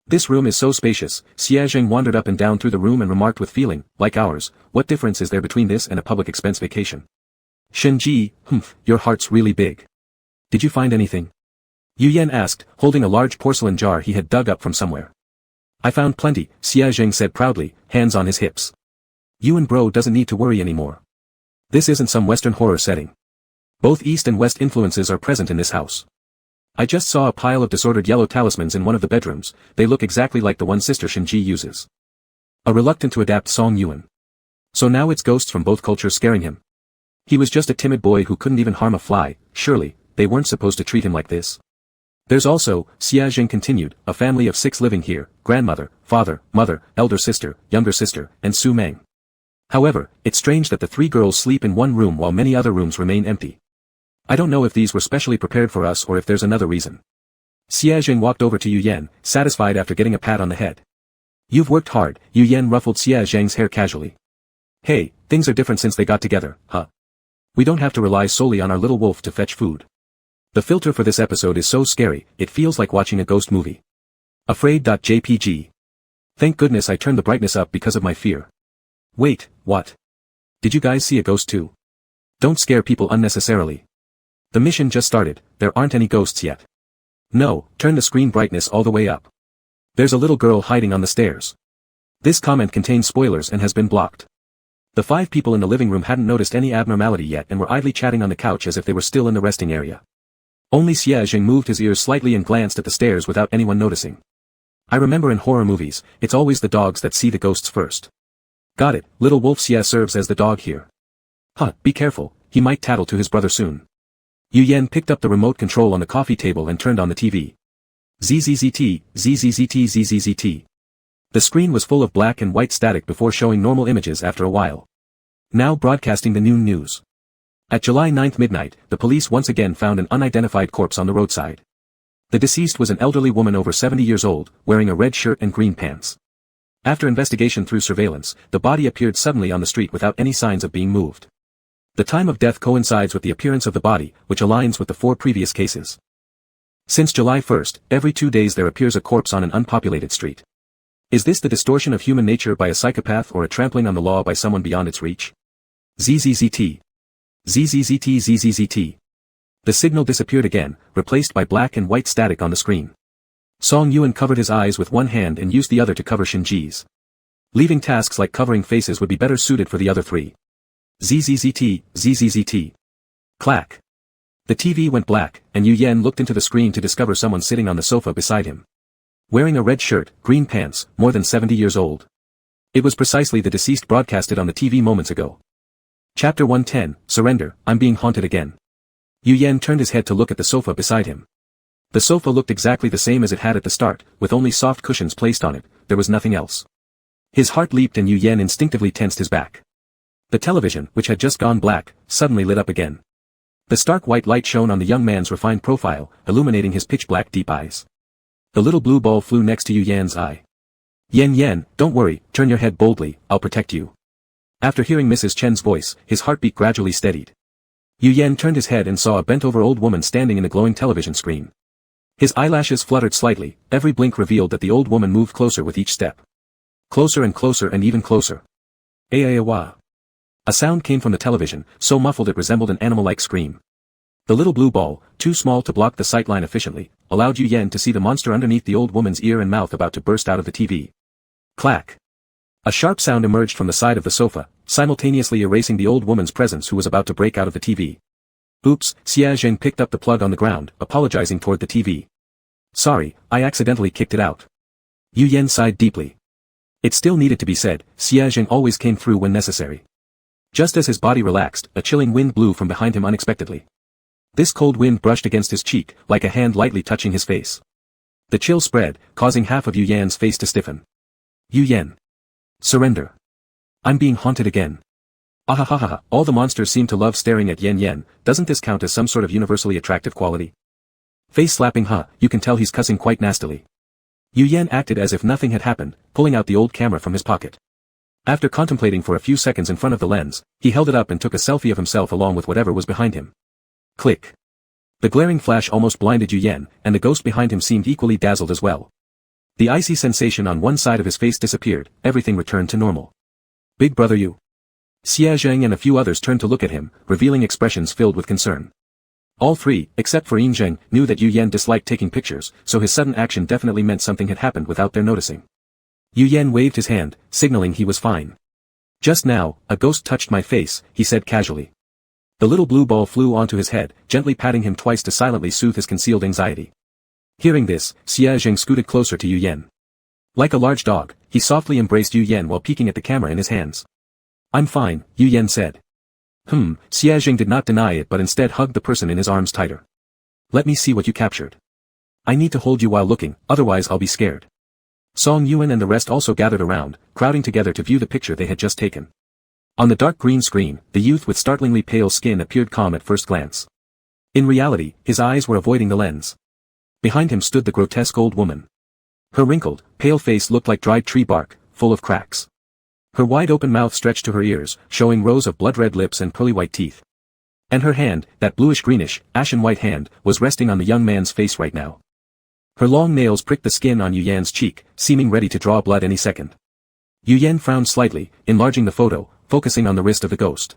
This room is so spacious, Xie Jing wandered up and down through the room and remarked with feeling, like ours, what difference is there between this and a public expense vacation? Shen Ji, your heart's really big. Did you find anything? Yu Yan asked, holding a large porcelain jar he had dug up from somewhere. I found plenty, Xie Jing said proudly, hands on his hips. Yuan bro doesn't need to worry anymore. This isn't some Western horror setting. Both East and West influences are present in this house. I just saw a pile of disordered yellow talismans in one of the bedrooms, they look exactly like the one Sister Shinji uses. A reluctant to adapt Song Yuan. So now it's ghosts from both cultures scaring him. He was just a timid boy who couldn't even harm a fly, surely, they weren't supposed to treat him like this. There's also, Xie Jing continued, a family of 6 living here, grandmother, father, mother, elder sister, younger sister, and Su Meng. However, it's strange that the 3 girls sleep in one room while many other rooms remain empty. I don't know if these were specially prepared for us or if there's another reason. Xie Jing walked over to Yu Yan, satisfied after getting a pat on the head. You've worked hard, Yu Yan ruffled Xie Jing's hair casually. Hey, things are different since they got together, huh? We don't have to rely solely on our little wolf to fetch food. The filter for this episode is so scary, it feels like watching a ghost movie. Afraid.jpg. Thank goodness I turned the brightness up because of my fear. Wait, what? Did you guys see a ghost too? Don't scare people unnecessarily. The mission just started, there aren't any ghosts yet. No, turn the screen brightness all the way up. There's a little girl hiding on the stairs. This comment contains spoilers and has been blocked. The 5 people in the living room hadn't noticed any abnormality yet and were idly chatting on the couch as if they were still in the resting area. Only Xie Jing moved his ears slightly and glanced at the stairs without anyone noticing. I remember in horror movies, it's always the dogs that see the ghosts first. Got it, little wolf Xie serves as the dog here. Huh, be careful, he might tattle to his brother soon. Yu Yan picked up the remote control on the coffee table and turned on the TV. ZZZT, ZZZT, ZZZT. The screen was full of black and white static before showing normal images after a while. Now broadcasting the noon news. At July 9 midnight, the police once again found an unidentified corpse on the roadside. The deceased was an elderly woman over 70 years old, wearing a red shirt and green pants. After investigation through surveillance, the body appeared suddenly on the street without any signs of being moved. The time of death coincides with the appearance of the body, which aligns with the 4 previous cases. Since July 1st, every 2 days there appears a corpse on an unpopulated street. Is this the distortion of human nature by a psychopath or a trampling on the law by someone beyond its reach? ZZZT. ZZZT, ZZZT. The signal disappeared again, replaced by black and white static on the screen. Song Yuan covered his eyes with one hand and used the other to cover Shinji's. Leaving tasks like covering faces would be better suited for the other 3. ZZZT, ZZZT. Clack. The TV went black, and Yu Yan looked into the screen to discover someone sitting on the sofa beside him. Wearing a red shirt, green pants, more than 70 years old. It was precisely the deceased broadcasted on the TV moments ago. Chapter 110, Surrender, I'm being haunted again. Yu Yan turned his head to look at the sofa beside him. The sofa looked exactly the same as it had at the start, with only soft cushions placed on it, there was nothing else. His heart leaped and Yu Yan instinctively tensed his back. The television, which had just gone black, suddenly lit up again. The stark white light shone on the young man's refined profile, illuminating his pitch-black deep eyes. The little blue ball flew next to Yu Yan's eye. Yan, don't worry, turn your head boldly, I'll protect you. After hearing Mrs. Chen's voice, his heartbeat gradually steadied. Yu Yan turned his head and saw a bent-over old woman standing in the glowing television screen. His eyelashes fluttered slightly, every blink revealed that the old woman moved closer with each step. Closer and closer and even closer. Aawa. A sound came from the television, so muffled it resembled an animal-like scream. The little blue ball, too small to block the sightline efficiently, allowed Yu Yan to see the monster underneath the old woman's ear and mouth about to burst out of the TV. Clack. A sharp sound emerged from the side of the sofa, simultaneously erasing the old woman's presence who was about to break out of the TV. Oops, Xia Zheng picked up the plug on the ground, apologizing toward the TV. Sorry, I accidentally kicked it out. Yu Yan sighed deeply. It still needed to be said, Xia Zheng always came through when necessary. Just as his body relaxed, a chilling wind blew from behind him unexpectedly. This cold wind brushed against his cheek, like a hand lightly touching his face. The chill spread, causing half of Yu Yan's face to stiffen. Yu Yan. Surrender. I'm being haunted again. Ahahaha, all the monsters seem to love staring at Yan, doesn't this count as some sort of universally attractive quality? Face slapping you can tell he's cussing quite nastily. Yu Yan acted as if nothing had happened, pulling out the old camera from his pocket. After contemplating for a few seconds in front of the lens, he held it up and took a selfie of himself along with whatever was behind him. Click. The glaring flash almost blinded Yu Yan, and the ghost behind him seemed equally dazzled as well. The icy sensation on one side of his face disappeared, everything returned to normal. Big brother you. Xia Zheng and a few others turned to look at him, revealing expressions filled with concern. All 3, except for Ying Zheng, knew that Yu Yan disliked taking pictures, so his sudden action definitely meant something had happened without their noticing. Yu Yan waved his hand, signaling he was fine. Just now, a ghost touched my face, he said casually. The little blue ball flew onto his head, gently patting him twice to silently soothe his concealed anxiety. Hearing this, Xia Zheng scooted closer to Yu Yan. Like a large dog, he softly embraced Yu Yan while peeking at the camera in his hands. I'm fine, Yu Yan said. Xia Zheng did not deny it but instead hugged the person in his arms tighter. Let me see what you captured. I need to hold you while looking, otherwise I'll be scared. Song Yuan and the rest also gathered around, crowding together to view the picture they had just taken. On the dark green screen, the youth with startlingly pale skin appeared calm at first glance. In reality, his eyes were avoiding the lens. Behind him stood the grotesque old woman. Her wrinkled, pale face looked like dried tree bark, full of cracks. Her wide-open mouth stretched to her ears, showing rows of blood-red lips and pearly white teeth. And her hand, that bluish-greenish, ashen-white hand, was resting on the young man's face right now. Her long nails pricked the skin on Yu Yan's cheek, seeming ready to draw blood any second. Yu Yan frowned slightly, enlarging the photo, focusing on the wrist of the ghost.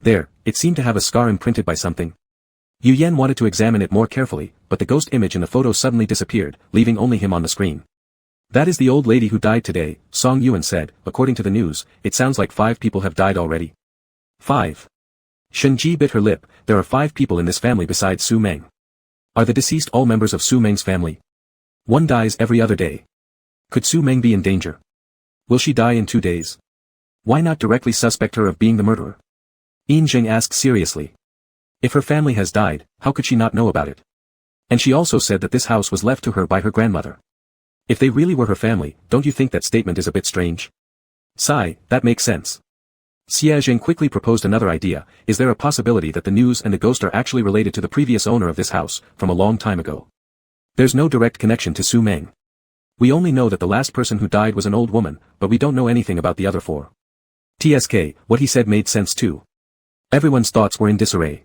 There, it seemed to have a scar imprinted by something. Yu Yan wanted to examine it more carefully, but the ghost image in the photo suddenly disappeared, leaving only him on the screen. That is the old lady who died today, Song Yuan said. According to the news, it sounds like 5 people have died already. 5. Shenji bit her lip. There are 5 people in this family besides Su Meng. Are the deceased all members of Su Meng's family? One dies every other day. Could Su Meng be in danger? Will she die in 2 days? Why not directly suspect her of being the murderer? Yin Zheng asked seriously. If her family has died, how could she not know about it? And she also said that this house was left to her by her grandmother. If they really were her family, don't you think that statement is a bit strange? Sigh, that makes sense. Xia Jing quickly proposed another idea. Is there a possibility that the news and the ghost are actually related to the previous owner of this house, from a long time ago? There's no direct connection to Su Meng. We only know that the last person who died was an old woman, but we don't know anything about the other four. TSK, what he said made sense too. Everyone's thoughts were in disarray.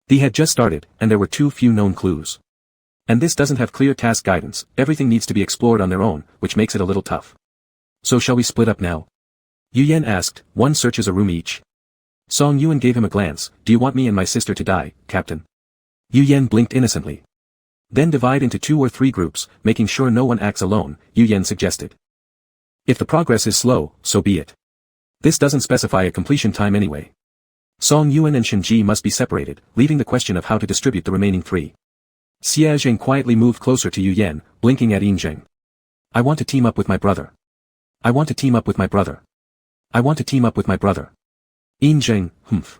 They had just started, and there were too few known clues. And this doesn't have clear task guidance, everything needs to be explored on their own, which makes it a little tough. So shall we split up now? Yu Yan asked, one searches a room each. Song Yuan gave him a glance, do you want me and my sister to die, Captain? Yu Yan blinked innocently. Then divide into 2 or 3 groups, making sure no one acts alone, Yu Yan suggested. If the progress is slow, so be it. This doesn't specify a completion time anyway. Song Yuan and Shen Ji must be separated, leaving the question of how to distribute the remaining 3. Xia Jing quietly moved closer to Yu Yan, blinking at Yin Jing. I want to team up with my brother. I want to team up with my brother. I want to team up with my brother. Yin Jing, humph.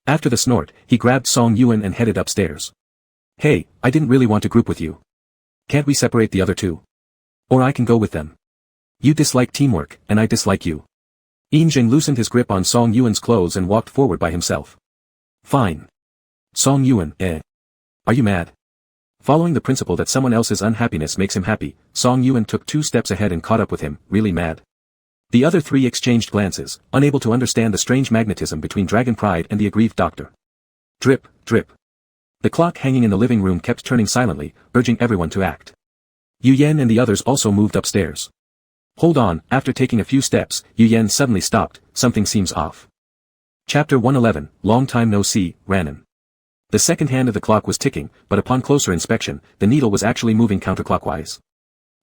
After the snort, he grabbed Song Yuan and headed upstairs. Hey, I didn't really want to group with you. Can't we separate the other 2? Or I can go with them. You dislike teamwork, and I dislike you. Yin Jing loosened his grip on Song Yuan's clothes and walked forward by himself. Fine. Song Yuan, Are you mad? Following the principle that someone else's unhappiness makes him happy, Song Yuan took 2 steps ahead and caught up with him, really mad. The other 3 exchanged glances, unable to understand the strange magnetism between Dragon Pride and the aggrieved doctor. Drip, drip. The clock hanging in the living room kept turning silently, urging everyone to act. Yu Yan and the others also moved upstairs. Hold on, after taking a few steps, Yu Yan suddenly stopped, something seems off. Chapter 111, Long Time No See, Ranan. The second hand of the clock was ticking, but upon closer inspection, the needle was actually moving counterclockwise.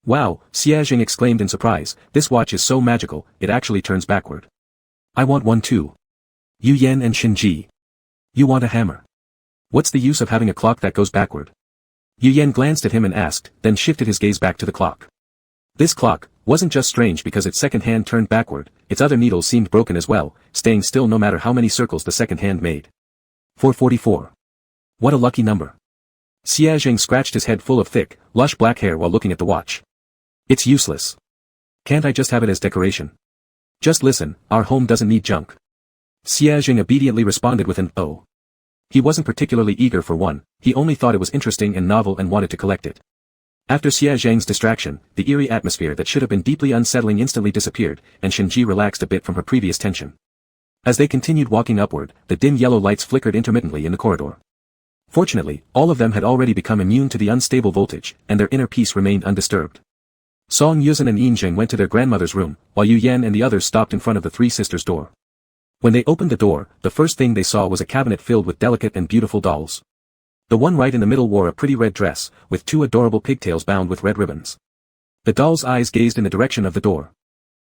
Wow, Xia Jing exclaimed in surprise, this watch is so magical, it actually turns backward. I want one too. Yu Yan and Shen Ji. You want a hammer? What's the use of having a clock that goes backward? Yu Yan glanced at him and asked, then shifted his gaze back to the clock. This clock wasn't just strange because its second hand turned backward, its other needles seemed broken as well, staying still no matter how many circles the second hand made. 444. What a lucky number. Xia Jing scratched his head full of thick, lush black hair while looking at the watch. It's useless. Can't I just have it as decoration? Just listen, our home doesn't need junk. Xia Jing obediently responded with an oh. He wasn't particularly eager for one, he only thought it was interesting and novel and wanted to collect it. After Xia Zhang's distraction, the eerie atmosphere that should have been deeply unsettling instantly disappeared, and Shen Ji relaxed a bit from her previous tension. As they continued walking upward, the dim yellow lights flickered intermittently in the corridor. Fortunately, all of them had already become immune to the unstable voltage, and their inner peace remained undisturbed. Song Yuzhen and Yin Jing went to their grandmother's room, while Yu Yan and the others stopped in front of the 3 sisters' door. When they opened the door, the first thing they saw was a cabinet filled with delicate and beautiful dolls. The one right in the middle wore a pretty red dress, with 2 adorable pigtails bound with red ribbons. The doll's eyes gazed in the direction of the door.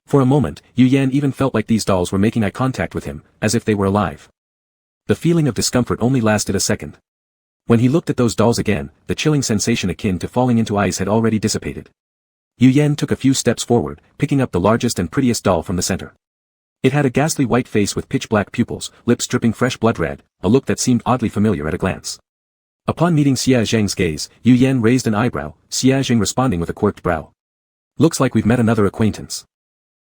For a moment, Yu Yan even felt like these dolls were making eye contact with him, as if they were alive. The feeling of discomfort only lasted a second. When he looked at those dolls again, the chilling sensation akin to falling into ice had already dissipated. Yu Yan took a few steps forward, picking up the largest and prettiest doll from the center. It had a ghastly white face with pitch-black pupils, lips dripping fresh blood red, a look that seemed oddly familiar at a glance. Upon meeting Xia Zhang's gaze, Yu Yan raised an eyebrow, Xia Zhang responding with a quirked brow. Looks like we've met another acquaintance.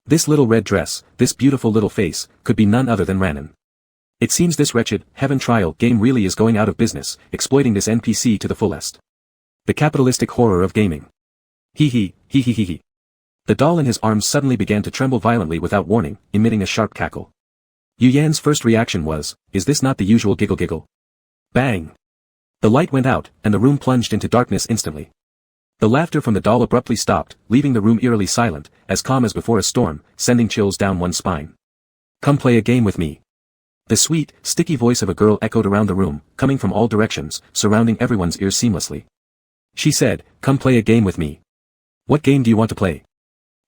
This little red dress, this beautiful little face, could be none other than Ranan. It seems this wretched, heaven trial game really is going out of business, exploiting this NPC to the fullest. The capitalistic horror of gaming. Hee hee, hee hee hee hee. The doll in his arms suddenly began to tremble violently without warning, emitting a sharp cackle. Yu Yan's first reaction was, is this not the usual giggle giggle? Bang! The light went out, and the room plunged into darkness instantly. The laughter from the doll abruptly stopped, leaving the room eerily silent, as calm as before a storm, sending chills down one's spine. Come play a game with me. The sweet, sticky voice of a girl echoed around the room, coming from all directions, surrounding everyone's ears seamlessly. She said, come play a game with me. What game do you want to play?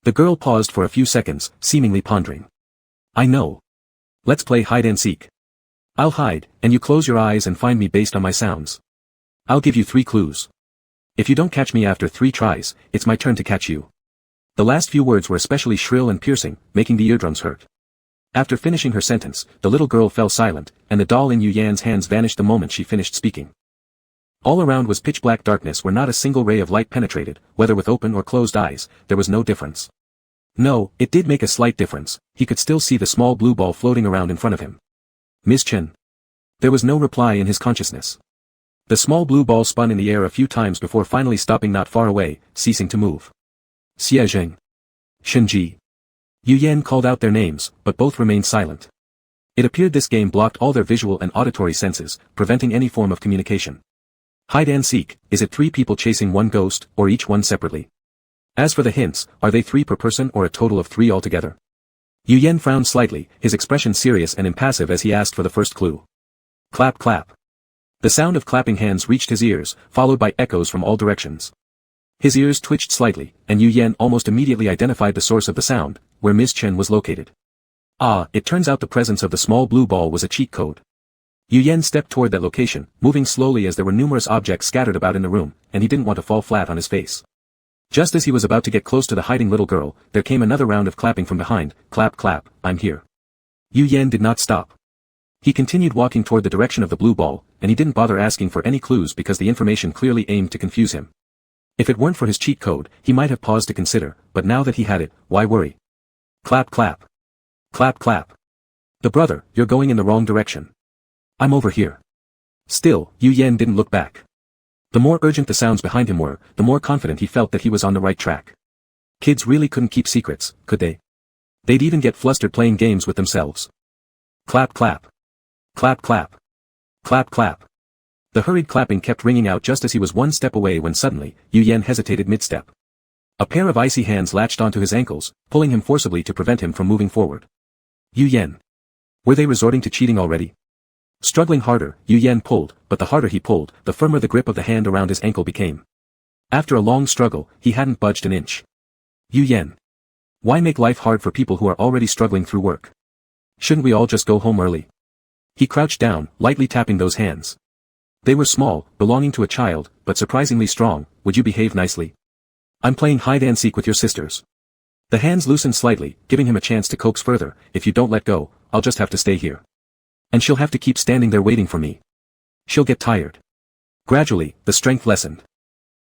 The girl paused for a few seconds, seemingly pondering. I know. Let's play hide and seek. I'll hide, and you close your eyes and find me based on my sounds. I'll give you 3 clues. If you don't catch me after 3 tries, it's my turn to catch you. The last few words were especially shrill and piercing, making the eardrums hurt. After finishing her sentence, the little girl fell silent, and the doll in Yu Yan's hands vanished the moment she finished speaking. All around was pitch-black darkness where not a single ray of light penetrated, whether with open or closed eyes, there was no difference. No, it did make a slight difference, he could still see the small blue ball floating around in front of him. Ms. Chen. There was no reply in his consciousness. The small blue ball spun in the air a few times before finally stopping not far away, ceasing to move. Xie Zheng. Shenji. Yu Yan called out their names, but both remained silent. It appeared this game blocked all their visual and auditory senses, preventing any form of communication. Hide and seek, is it 3 people chasing one ghost, or each one separately? As for the hints, are they 3 per person or a total of 3 altogether? Yu Yan frowned slightly, his expression serious and impassive as he asked for the first clue. Clap clap. The sound of clapping hands reached his ears, followed by echoes from all directions. His ears twitched slightly, and Yu Yan almost immediately identified the source of the sound, where Ms. Chen was located. Ah, it turns out the presence of the small blue ball was a cheat code. Yu Yan stepped toward that location, moving slowly as there were numerous objects scattered about in the room, and he didn't want to fall flat on his face. Just as he was about to get close to the hiding little girl, there came another round of clapping from behind. Clap clap, I'm here. Yu Yan did not stop. He continued walking toward the direction of the blue ball, and he didn't bother asking for any clues because the information clearly aimed to confuse him. If it weren't for his cheat code, he might have paused to consider, but now that he had it, why worry? Clap clap. Clap clap. The brother, you're going in the wrong direction. I'm over here. Still, Yu Yan didn't look back. The more urgent the sounds behind him were, the more confident he felt that he was on the right track. Kids really couldn't keep secrets, could they? They'd even get flustered playing games with themselves. Clap clap. Clap clap. Clap clap. The hurried clapping kept ringing out just as he was one step away when suddenly, Yu Yan hesitated mid-step. A pair of icy hands latched onto his ankles, pulling him forcibly to prevent him from moving forward. Yu Yan. Were they resorting to cheating already? Struggling harder, Yu Yan pulled, but the harder he pulled, the firmer the grip of the hand around his ankle became. After a long struggle, he hadn't budged an inch. Yu Yan. Why make life hard for people who are already struggling through work? Shouldn't we all just go home early? He crouched down, lightly tapping those hands. They were small, belonging to a child, but surprisingly strong. Would you behave nicely? I'm playing hide-and-seek with your sisters. The hands loosened slightly, giving him a chance to coax further. If you don't let go, I'll just have to stay here. And she'll have to keep standing there waiting for me. She'll get tired. Gradually, the strength lessened.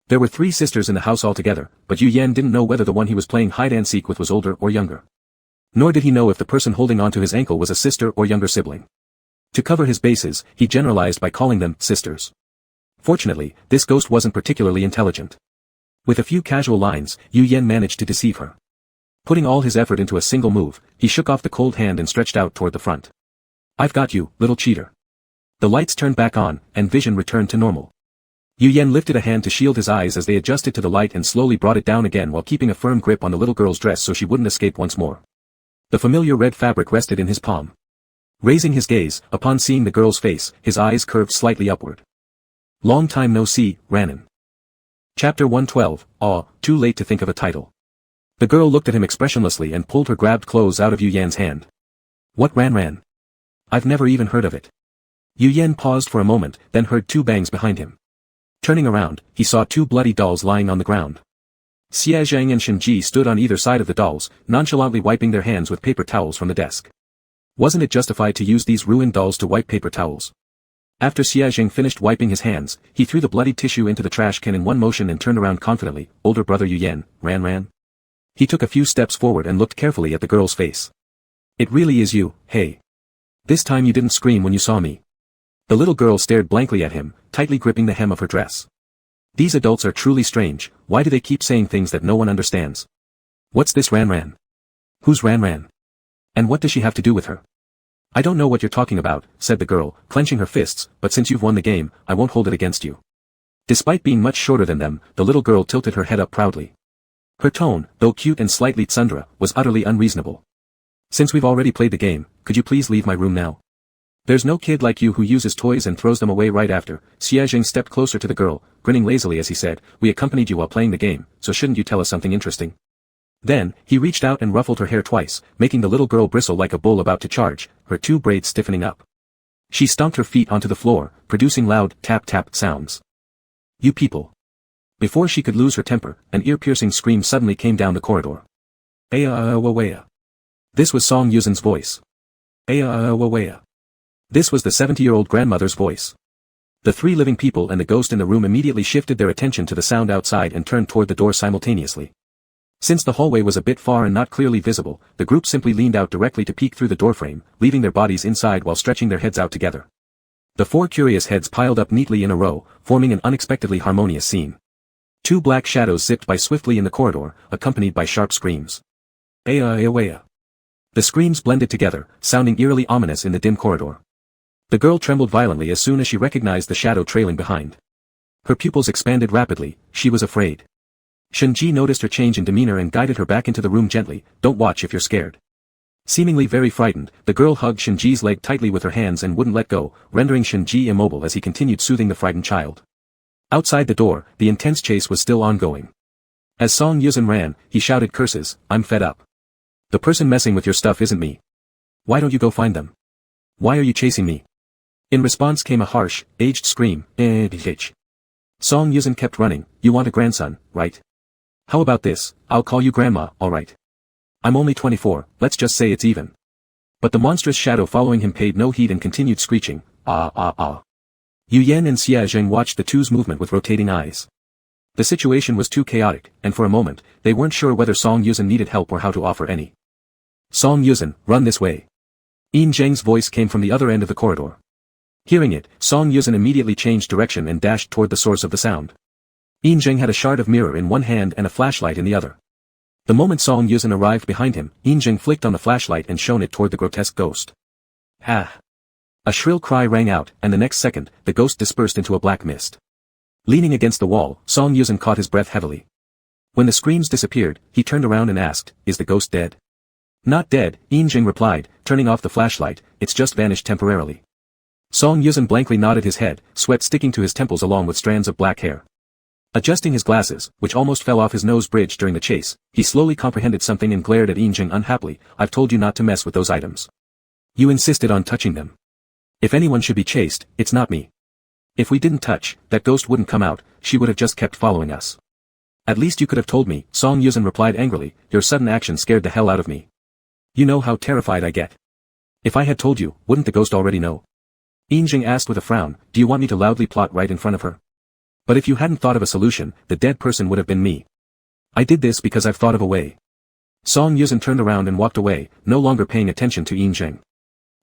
There were 3 sisters in the house altogether, but Yu Yan didn't know whether the one he was playing hide-and-seek with was older or younger. Nor did he know if the person holding onto his ankle was a sister or younger sibling. To cover his bases, he generalized by calling them sisters. Fortunately, this ghost wasn't particularly intelligent. With a few casual lines, Yu Yan managed to deceive her. Putting all his effort into a single move, he shook off the cold hand and stretched out toward the front. I've got you, little cheater. The lights turned back on, and vision returned to normal. Yu Yan lifted a hand to shield his eyes as they adjusted to the light and slowly brought it down again while keeping a firm grip on the little girl's dress so she wouldn't escape once more. The familiar red fabric rested in his palm. Raising his gaze, upon seeing the girl's face, his eyes curved slightly upward. Long time no see, Ranin. Chapter 112, too late to think of a title. The girl looked at him expressionlessly and pulled her grabbed clothes out of Yu Yan's hand. What Ran? I've never even heard of it. Yu Yan paused for a moment, then heard 2 bangs behind him. Turning around, he saw 2 bloody dolls lying on the ground. Xie Zhang and Shenji stood on either side of the dolls, nonchalantly wiping their hands with paper towels from the desk. Wasn't it justified to use these ruined dolls to wipe paper towels? After Xie Zhang finished wiping his hands, he threw the bloodied tissue into the trash can in one motion and turned around confidently. Older brother Yu Yan, Ran. He took a few steps forward and looked carefully at the girl's face. It really is you, hey. This time you didn't scream when you saw me. The little girl stared blankly at him, tightly gripping the hem of her dress. These adults are truly strange. Why do they keep saying things that no one understands? What's this Ran? Who's Ran? And what does she have to do with her? I don't know what you're talking about, said the girl, clenching her fists, but since you've won the game, I won't hold it against you. Despite being much shorter than them, the little girl tilted her head up proudly. Her tone, though cute and slightly tsundra, was utterly unreasonable. Since we've already played the game, could you please leave my room now? There's no kid like you who uses toys and throws them away right after. Xie Zhang stepped closer to the girl, grinning lazily as he said, we accompanied you while playing the game, so shouldn't you tell us something interesting? Then, he reached out and ruffled her hair twice, making the little girl bristle like a bull about to charge, her 2 braids stiffening up. She stomped her feet onto the floor, producing loud tap-tap sounds. You people. Before she could lose her temper, an ear-piercing scream suddenly came down the corridor. Aya. This was Song Yuzin's voice. Aya. This was the 70-year-old grandmother's voice. The three living people and the ghost in the room immediately shifted their attention to the sound outside and turned toward the door simultaneously. Since the hallway was a bit far and not clearly visible, the group simply leaned out directly to peek through the doorframe, leaving their bodies inside while stretching their heads out together. The four curious heads piled up neatly in a row, forming an unexpectedly harmonious scene. Two black shadows zipped by swiftly in the corridor, accompanied by sharp screams. Aya. The screams blended together, sounding eerily ominous in the dim corridor. The girl trembled violently as soon as she recognized the shadow trailing behind. Her pupils expanded rapidly, she was afraid. Shenji noticed her change in demeanor and guided her back into the room gently. Don't watch if you're scared. Seemingly very frightened, the girl hugged Shenji's leg tightly with her hands and wouldn't let go, rendering Shenji immobile as he continued soothing the frightened child. Outside the door, the intense chase was still ongoing. As Song Yuzhen ran, he shouted curses, "I'm fed up. The person messing with your stuff isn't me. Why don't you go find them? Why are you chasing me?" In response came a harsh, aged scream, "Bitch." Song Yuzhen kept running. "You want a grandson, right? How about this, I'll call you grandma, alright? I'm only 24, let's just say it's even." But the monstrous shadow following him paid no heed and continued screeching, "Ah." Yu Yan and Xia Zheng watched the two's movement with rotating eyes. The situation was too chaotic, and for a moment, they weren't sure whether Song Yuzhen needed help or how to offer any. "Song Yuzhen, run this way." Yin Zheng's voice came from the other end of the corridor. Hearing it, Song Yuzhen immediately changed direction and dashed toward the source of the sound. Yin Zheng had a shard of mirror in one hand and a flashlight in the other. The moment Song Yuzhen arrived behind him, Yin Zheng flicked on the flashlight and shone it toward the grotesque ghost. "Ah!" A shrill cry rang out, and the next second, the ghost dispersed into a black mist. Leaning against the wall, Song Yuzhen caught his breath heavily. When the screams disappeared, he turned around and asked, "Is the ghost dead?" "Not dead," Yin Zheng replied, turning off the flashlight, "it's just vanished temporarily." Song Yuzhen blankly nodded his head, sweat sticking to his temples along with strands of black hair. Adjusting his glasses, which almost fell off his nose bridge during the chase, he slowly comprehended something and glared at Yin Zheng unhappily. "I've told you not to mess with those items. You insisted on touching them. If anyone should be chased, it's not me. If we didn't touch, that ghost wouldn't come out, she would have just kept following us. At least you could have told me," Song Yuzhen replied angrily. "Your sudden action scared the hell out of me. You know how terrified I get. If I had told you, wouldn't the ghost already know?" Yin Zheng asked with a frown, "Do you want me to loudly plot right in front of her? But if you hadn't thought of a solution, the dead person would have been me. I did this because I've thought of a way." Song Yuzhen turned around and walked away, no longer paying attention to Yin Zheng.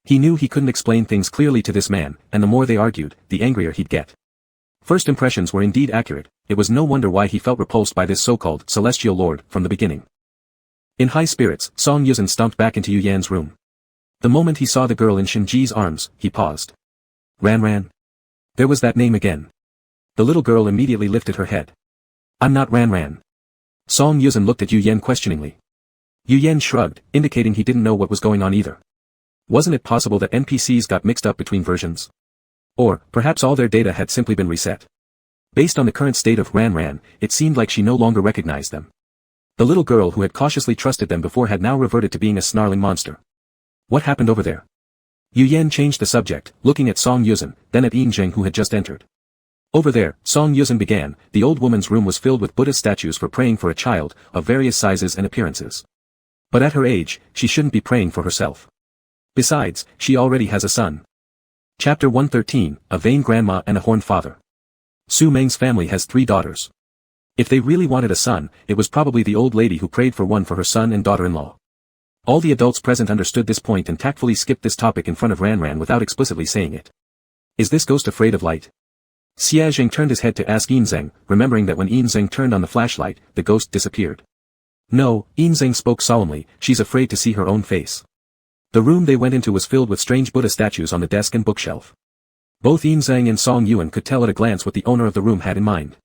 He knew he couldn't explain things clearly to this man, and the more they argued, the angrier he'd get. First impressions were indeed accurate. It was no wonder why he felt repulsed by this so-called celestial lord from the beginning. In high spirits, Song Yuzhen stomped back into Yu Yan's room. The moment he saw the girl in Shenji's arms, he paused. Ran. There was that name again. The little girl immediately lifted her head. "I'm not Ran." Song Yuzhen looked at Yu Yan questioningly. Yu Yan shrugged, indicating he didn't know what was going on either. Wasn't it possible that NPCs got mixed up between versions? Or, perhaps all their data had simply been reset. Based on the current state of Ran, it seemed like she no longer recognized them. The little girl who had cautiously trusted them before had now reverted to being a snarling monster. What happened over there? Yu Yan changed the subject, looking at Song Yuzhen, then at Yin Zheng who had just entered. Over there, Song Yuzhen began, the old woman's room was filled with Buddhist statues for praying for a child, of various sizes and appearances. But at her age, she shouldn't be praying for herself. Besides, she already has a son. Chapter 113, A Vain Grandma and a Horned Father. Su Meng's family has 3 daughters. If they really wanted a son, it was probably the old lady who prayed for one for her son and daughter-in-law. All the adults present understood this point and tactfully skipped this topic in front of Ran without explicitly saying it. Is this ghost afraid of light? Xia Zheng turned his head to ask Yin Zheng, remembering that when Yin Zheng turned on the flashlight, the ghost disappeared. No, Yin Zheng spoke solemnly, she's afraid to see her own face. The room they went into was filled with strange Buddha statues on the desk and bookshelf. Both Yin Zheng and Song Yuan could tell at a glance what the owner of the room had in mind.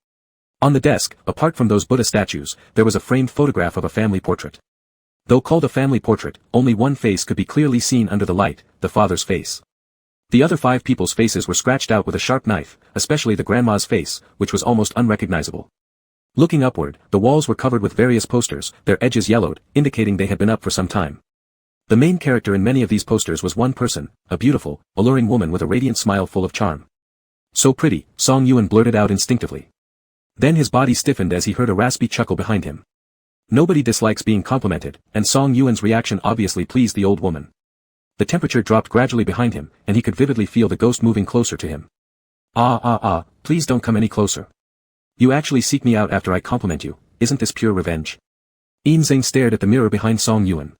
On the desk, apart from those Buddha statues, there was a framed photograph of a family portrait. Though called a family portrait, only one face could be clearly seen under the light, the father's face. The other 5 people's faces were scratched out with a sharp knife, especially the grandma's face, which was almost unrecognizable. Looking upward, the walls were covered with various posters, their edges yellowed, indicating they had been up for some time. The main character in many of these posters was one person, a beautiful, alluring woman with a radiant smile full of charm. So pretty, Song Yuan blurted out instinctively. Then his body stiffened as he heard a raspy chuckle behind him. Nobody dislikes being complimented, and Song Yuan's reaction obviously pleased the old woman. The temperature dropped gradually behind him, and he could vividly feel the ghost moving closer to him. Please don't come any closer. You actually seek me out after I compliment you, isn't this pure revenge? Yinzeng stared at the mirror behind Song Yuan.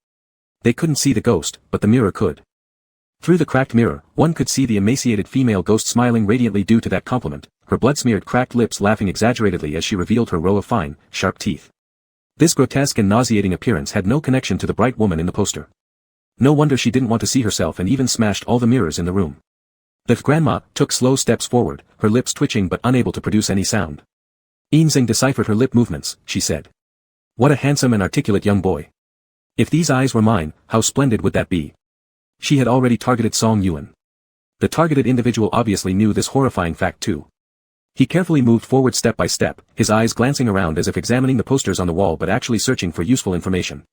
They couldn't see the ghost, but the mirror could. Through the cracked mirror, one could see the emaciated female ghost smiling radiantly due to that compliment, her blood-smeared cracked lips laughing exaggeratedly as she revealed her row of fine, sharp teeth. This grotesque and nauseating appearance had no connection to the bright woman in the poster. No wonder she didn't want to see herself and even smashed all the mirrors in the room. The grandma took slow steps forward, her lips twitching but unable to produce any sound. Yinzeng deciphered her lip movements, she said. What a handsome and articulate young boy. If these eyes were mine, how splendid would that be? She had already targeted Song Yuan. The targeted individual obviously knew this horrifying fact too. He carefully moved forward step by step, his eyes glancing around as if examining the posters on the wall but actually searching for useful information.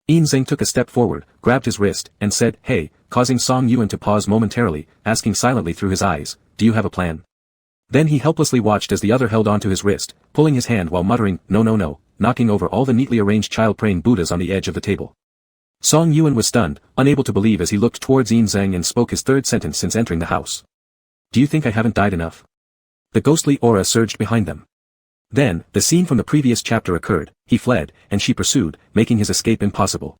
Yinzeng took a step forward, grabbed his wrist, and said, "Hey," causing Song Yuan to pause momentarily, asking silently through his eyes, "Do you have a plan?" Then he helplessly watched as the other held onto his wrist, pulling his hand while muttering, "No no no," knocking over all the neatly arranged child-praying Buddhas on the edge of the table. Song Yuan was stunned, unable to believe as he looked towards Yinzeng and spoke his third sentence since entering the house. "Do you think I haven't died enough?" The ghostly aura surged behind them. Then, the scene from the previous chapter occurred, he fled, and she pursued, making his escape impossible.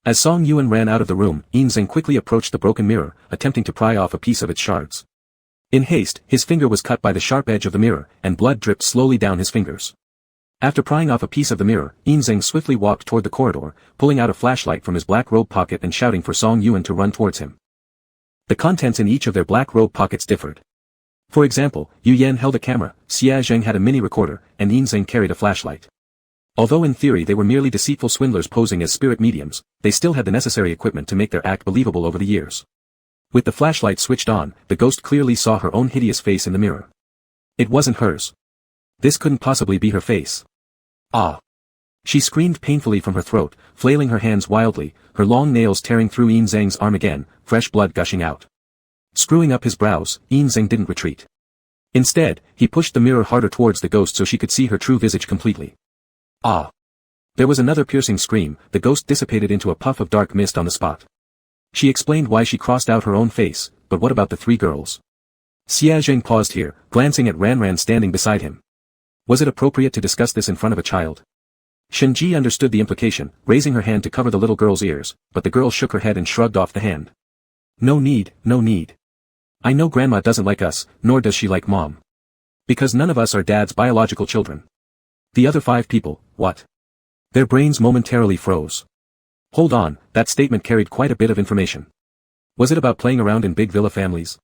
As Song Yuan ran out of the room, Yinzeng quickly approached the broken mirror, attempting to pry off a piece of its shards. In haste, his finger was cut by the sharp edge of the mirror, and blood dripped slowly down his fingers. After prying off a piece of the mirror, Yinzeng swiftly walked toward the corridor, pulling out a flashlight from his black robe pocket and shouting for Song Yuan to run towards him. The contents in each of their black robe pockets differed. For example, Yu Yan held a camera, Xia Zheng had a mini recorder, and Yinzeng carried a flashlight. Although in theory they were merely deceitful swindlers posing as spirit mediums, they still had the necessary equipment to make their act believable over the years. With the flashlight switched on, the ghost clearly saw her own hideous face in the mirror. It wasn't hers. This couldn't possibly be her face. Ah! She screamed painfully from her throat, flailing her hands wildly, her long nails tearing through Yinzeng's arm again, fresh blood gushing out. Screwing up his brows, Yinzeng didn't retreat. Instead, he pushed the mirror harder towards the ghost so she could see her true visage completely. Ah! There was another piercing scream, the ghost dissipated into a puff of dark mist on the spot. She explained why she crossed out her own face, but what about the three girls? Xia Zheng paused here, glancing at Ranran standing beside him. Was it appropriate to discuss this in front of a child? Shenji understood the implication, raising her hand to cover the little girl's ears, but the girl shook her head and shrugged off the hand. No need, no need. I know Grandma doesn't like us, nor does she like Mom. Because none of us are Dad's biological children. The other 5 people, what? Their brains momentarily froze. Hold on, that statement carried quite a bit of information. Was it about playing around in big villa families?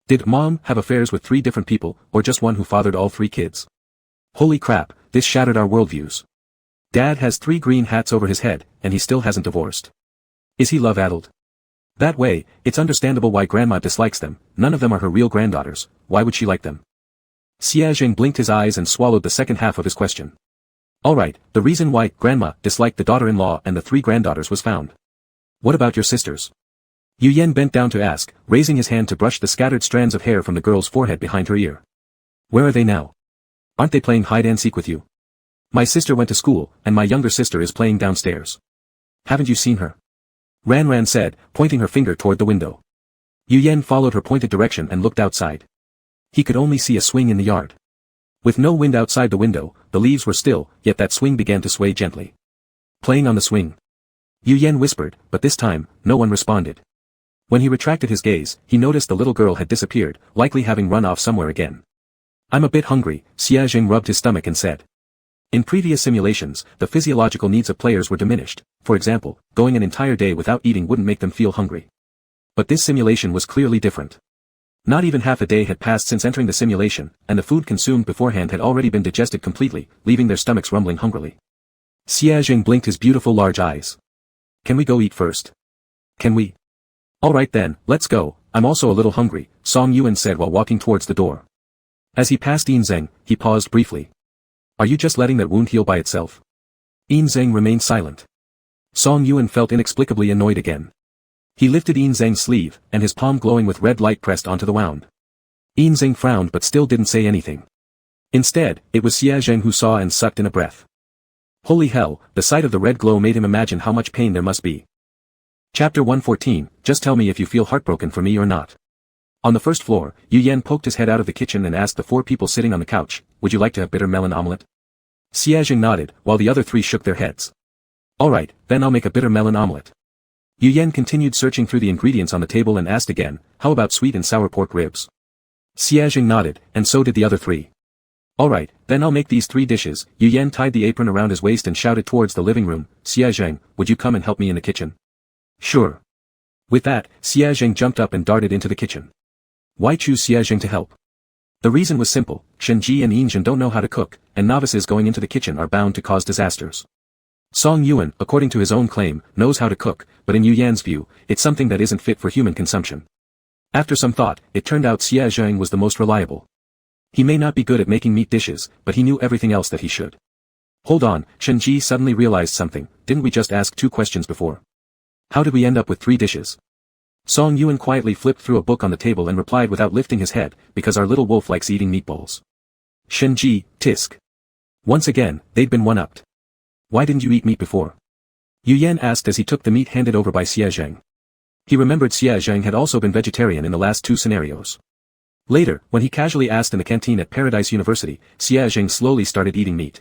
Did Mom have affairs with 3 different people, or just one who fathered all 3 kids? Holy crap, this shattered our worldviews. Dad has 3 green hats over his head, and he still hasn't divorced. Is he love-addled? That way, it's understandable why Grandma dislikes them, none of them are her real granddaughters, why would she like them? Xia Zheng blinked his eyes and swallowed the second half of his question. Alright, the reason why Grandma disliked the daughter-in-law and the 3 granddaughters was found. What about your sisters? Yu Yan bent down to ask, raising his hand to brush the scattered strands of hair from the girl's forehead behind her ear. Where are they now? Aren't they playing hide-and-seek with you? My sister went to school, and my younger sister is playing downstairs. Haven't you seen her? Ranran said, pointing her finger toward the window. Yu Yan followed her pointed direction and looked outside. He could only see a swing in the yard. With no wind outside the window, the leaves were still, yet that swing began to sway gently. Playing on the swing. Yu Yan whispered, but this time, no one responded. When he retracted his gaze, he noticed the little girl had disappeared, likely having run off somewhere again. I'm a bit hungry, Xia Zheng rubbed his stomach and said. In previous simulations, the physiological needs of players were diminished. For example, going an entire day without eating wouldn't make them feel hungry. But this simulation was clearly different. Not even half a day had passed since entering the simulation, and the food consumed beforehand had already been digested completely, leaving their stomachs rumbling hungrily. Xia Zheng blinked his beautiful large eyes. Can we go eat first? Can we? Alright then, let's go, I'm also a little hungry, Song Yuan said while walking towards the door. As he passed Yinzeng, he paused briefly. Are you just letting that wound heal by itself? Yinzeng remained silent. Song Yuan felt inexplicably annoyed again. He lifted Yinzeng's sleeve, and his palm glowing with red light pressed onto the wound. Yinzeng frowned but still didn't say anything. Instead, it was Xia Zheng who saw and sucked in a breath. Holy hell, the sight of the red glow made him imagine how much pain there must be. Chapter 114, just tell me if you feel heartbroken for me or not. On the first floor, Yu Yan poked his head out of the kitchen and asked the 4 people sitting on the couch, would you like to have bitter melon omelette? Xia Jing nodded, while the other 3 shook their heads. Alright, then I'll make a bitter melon omelette. Yu Yan continued searching through the ingredients on the table and asked again, how about sweet and sour pork ribs? Xia Jing nodded, and so did the other 3. Alright, then I'll make these 3 dishes. Yu Yan tied the apron around his waist and shouted towards the living room, Xia Jing, would you come and help me in the kitchen? Sure. With that, Xia Jing jumped up and darted into the kitchen. Why choose Xia Jing to help? The reason was simple, Shen Ji and Engsub don't know how to cook, and novices going into the kitchen are bound to cause disasters. Song Yuan, according to his own claim, knows how to cook, but in Yu Yan's view, it's something that isn't fit for human consumption. After some thought, it turned out Xia Jing was the most reliable. He may not be good at making meat dishes, but he knew everything else that he should. Hold on, Shen Ji suddenly realized something, didn't we just ask 2 questions before? How did we end up with 3 dishes? Song Yuan quietly flipped through a book on the table and replied without lifting his head, because our little wolf likes eating meatballs. Shen Ji, tisk. Once again, they'd been one-upped. Why didn't you eat meat before? Yu Yan asked as he took the meat handed over by Xia Jing. He remembered Xia Jing had also been vegetarian in the last 2 scenarios. Later, when he casually asked in the canteen at Paradise University, Xia Jing slowly started eating meat.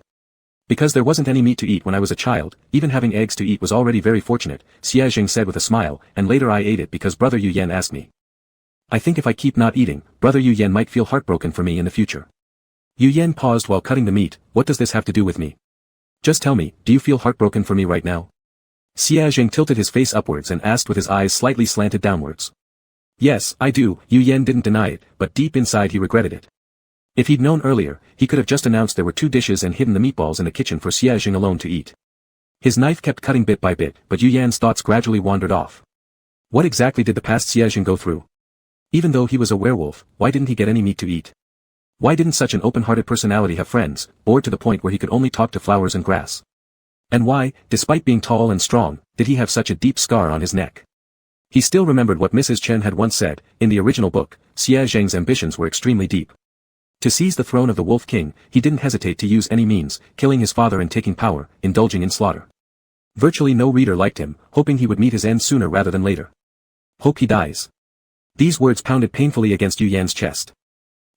Because there wasn't any meat to eat when I was a child, even having eggs to eat was already very fortunate, Xia Jing said with a smile, and later I ate it because Brother Yu Yan asked me. I think if I keep not eating, Brother Yu Yan might feel heartbroken for me in the future. Yu Yan paused while cutting the meat, what does this have to do with me? Just tell me, do you feel heartbroken for me right now? Xia Jing tilted his face upwards and asked with his eyes slightly slanted downwards. Yes, I do, Yu Yan didn't deny it, but deep inside he regretted it. If he'd known earlier, he could have just announced there were 2 dishes and hidden the meatballs in the kitchen for Xia Jing alone to eat. His knife kept cutting bit by bit, but Yu Yan's thoughts gradually wandered off. What exactly did the past Xia Jing go through? Even though he was a werewolf, why didn't he get any meat to eat? Why didn't such an open-hearted personality have friends, bored to the point where he could only talk to flowers and grass? And why, despite being tall and strong, did he have such a deep scar on his neck? He still remembered what Mrs. Chen had once said, in the original book, Xia Jing's ambitions were extremely deep. To seize the throne of the Wolf King, he didn't hesitate to use any means, killing his father and taking power, indulging in slaughter. Virtually no reader liked him, hoping he would meet his end sooner rather than later. Hope he dies. These words pounded painfully against Yu Yan's chest.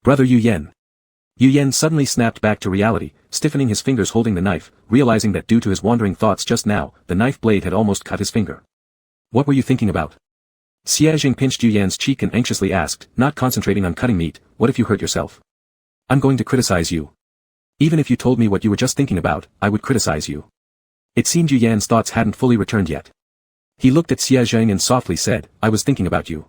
Brother Yu Yan. Yu Yan suddenly snapped back to reality, stiffening his fingers holding the knife, realizing that due to his wandering thoughts just now, the knife blade had almost cut his finger. What were you thinking about? Xia Jing pinched Yu Yan's cheek and anxiously asked, not concentrating on cutting meat, what if you hurt yourself? I'm going to criticize you. Even if you told me what you were just thinking about, I would criticize you. It seemed Yu Yan's thoughts hadn't fully returned yet. He looked at Xia Jing and softly said, I was thinking about you.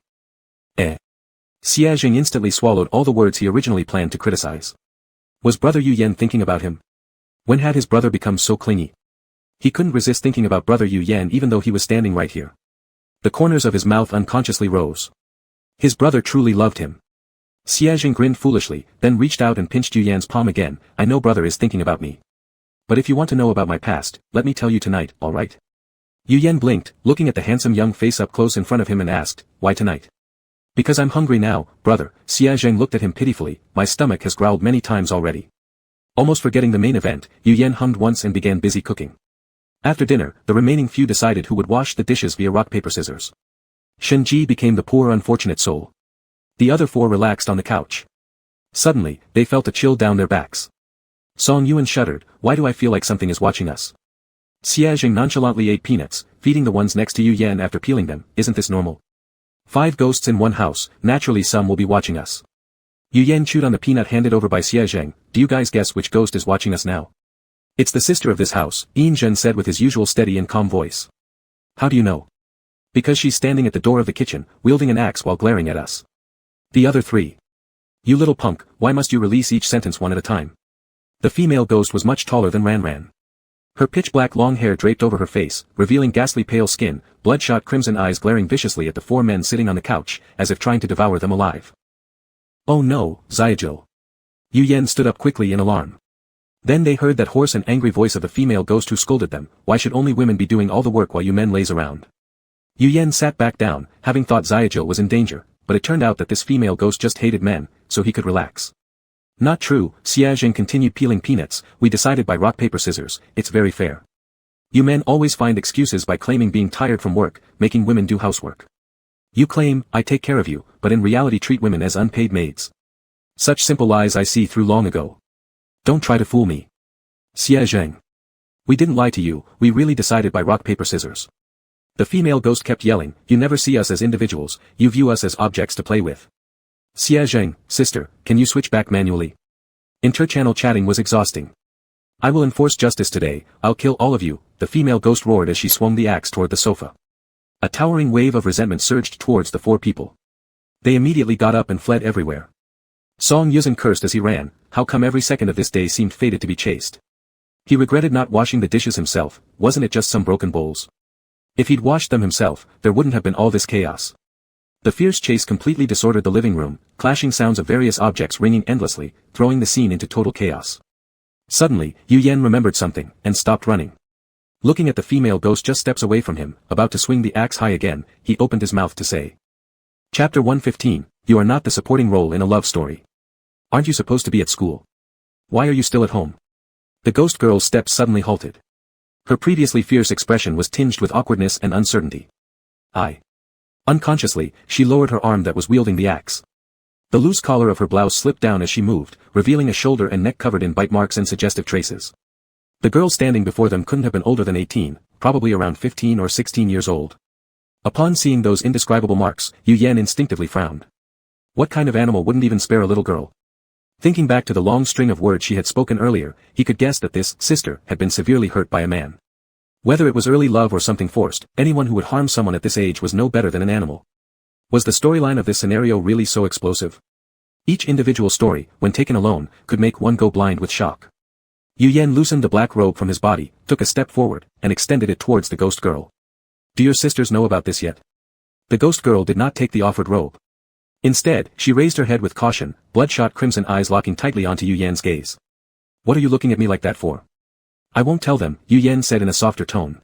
Xia Jing instantly swallowed all the words he originally planned to criticize. Was Brother Yu Yan thinking about him? When had his brother become so clingy? He couldn't resist thinking about Brother Yu Yan even though he was standing right here. The corners of his mouth unconsciously rose. His brother truly loved him. Xia Jing grinned foolishly, then reached out and pinched Yu Yan's palm again, I know brother is thinking about me. But if you want to know about my past, let me tell you tonight, alright? Yu Yan blinked, looking at the handsome young face up close in front of him and asked, why tonight? Because I'm hungry now, brother. Xia Jing looked at him pitifully, my stomach has growled many times already. Almost forgetting the main event, Yu Yan hummed once and began busy cooking. After dinner, the remaining few decided who would wash the dishes via rock paper scissors. Shen Ji became the poor unfortunate soul. The other 4 relaxed on the couch. Suddenly, they felt a chill down their backs. Song Yuan shuddered, why do I feel like something is watching us? Xia Jing nonchalantly ate peanuts, feeding the ones next to Yu Yan after peeling them, isn't this normal? 5 ghosts in one house, naturally some will be watching us. Yu Yan chewed on the peanut handed over by Xia Jing, do you guys guess which ghost is watching us now? It's the sister of this house, Engsub said with his usual steady and calm voice. How do you know? Because she's standing at the door of the kitchen, wielding an axe while glaring at us. The other 3. You little punk, why must you release each sentence one at a time? The female ghost was much taller than Ran. Her pitch-black long hair draped over her face, revealing ghastly pale skin, bloodshot crimson eyes glaring viciously at the 4 men sitting on the couch, as if trying to devour them alive. Oh no, Xiajil. Yu Yan stood up quickly in alarm. Then they heard that hoarse and angry voice of the female ghost who scolded them, why should only women be doing all the work while you men laze around? Yu Yan sat back down, having thought Xiajil was in danger, but it turned out that this female ghost just hated men, so he could relax. Not true, Xia Jing continued peeling peanuts, we decided by rock paper scissors, it's very fair. You men always find excuses by claiming being tired from work, making women do housework. You claim, I take care of you, but in reality treat women as unpaid maids. Such simple lies I see through long ago. Don't try to fool me. Xie Zheng. We didn't lie to you, we really decided by rock paper scissors. The female ghost kept yelling, you never see us as individuals, you view us as objects to play with. Xie Zheng, sister, can you switch back manually? Inter-channel chatting was exhausting. I will enforce justice today, I'll kill all of you, the female ghost roared as she swung the axe toward the sofa. A towering wave of resentment surged towards the four people. They immediately got up and fled everywhere. Song Yuzhen cursed as he ran, how come every second of this day seemed fated to be chased. He regretted not washing the dishes himself, wasn't it just some broken bowls? If he'd washed them himself, there wouldn't have been all this chaos. The fierce chase completely disordered the living room, clashing sounds of various objects ringing endlessly, throwing the scene into total chaos. Suddenly, Yu Yan remembered something, and stopped running. Looking at the female ghost just steps away from him, about to swing the axe high again, he opened his mouth to say. Chapter 115, You are not the supporting role in a love story. Aren't you supposed to be at school? Why are you still at home? The ghost girl's steps suddenly halted. Her previously fierce expression was tinged with awkwardness and uncertainty. Unconsciously, she lowered her arm that was wielding the axe. The loose collar of her blouse slipped down as she moved, revealing a shoulder and neck covered in bite marks and suggestive traces. The girl standing before them couldn't have been older than 18, probably around 15 or 16 years old. Upon seeing those indescribable marks, Yu Yan instinctively frowned. What kind of animal wouldn't even spare a little girl? Thinking back to the long string of words she had spoken earlier, he could guess that this sister had been severely hurt by a man. Whether it was early love or something forced, anyone who would harm someone at this age was no better than an animal. Was the storyline of this scenario really so explosive? Each individual story, when taken alone, could make one go blind with shock. Yu Yan loosened the black robe from his body, took a step forward, and extended it towards the ghost girl. Do your sisters know about this yet? The ghost girl did not take the offered robe. Instead, she raised her head with caution, bloodshot crimson eyes locking tightly onto Yu Yan's gaze. What are you looking at me like that for? I won't tell them, Yu Yan said in a softer tone.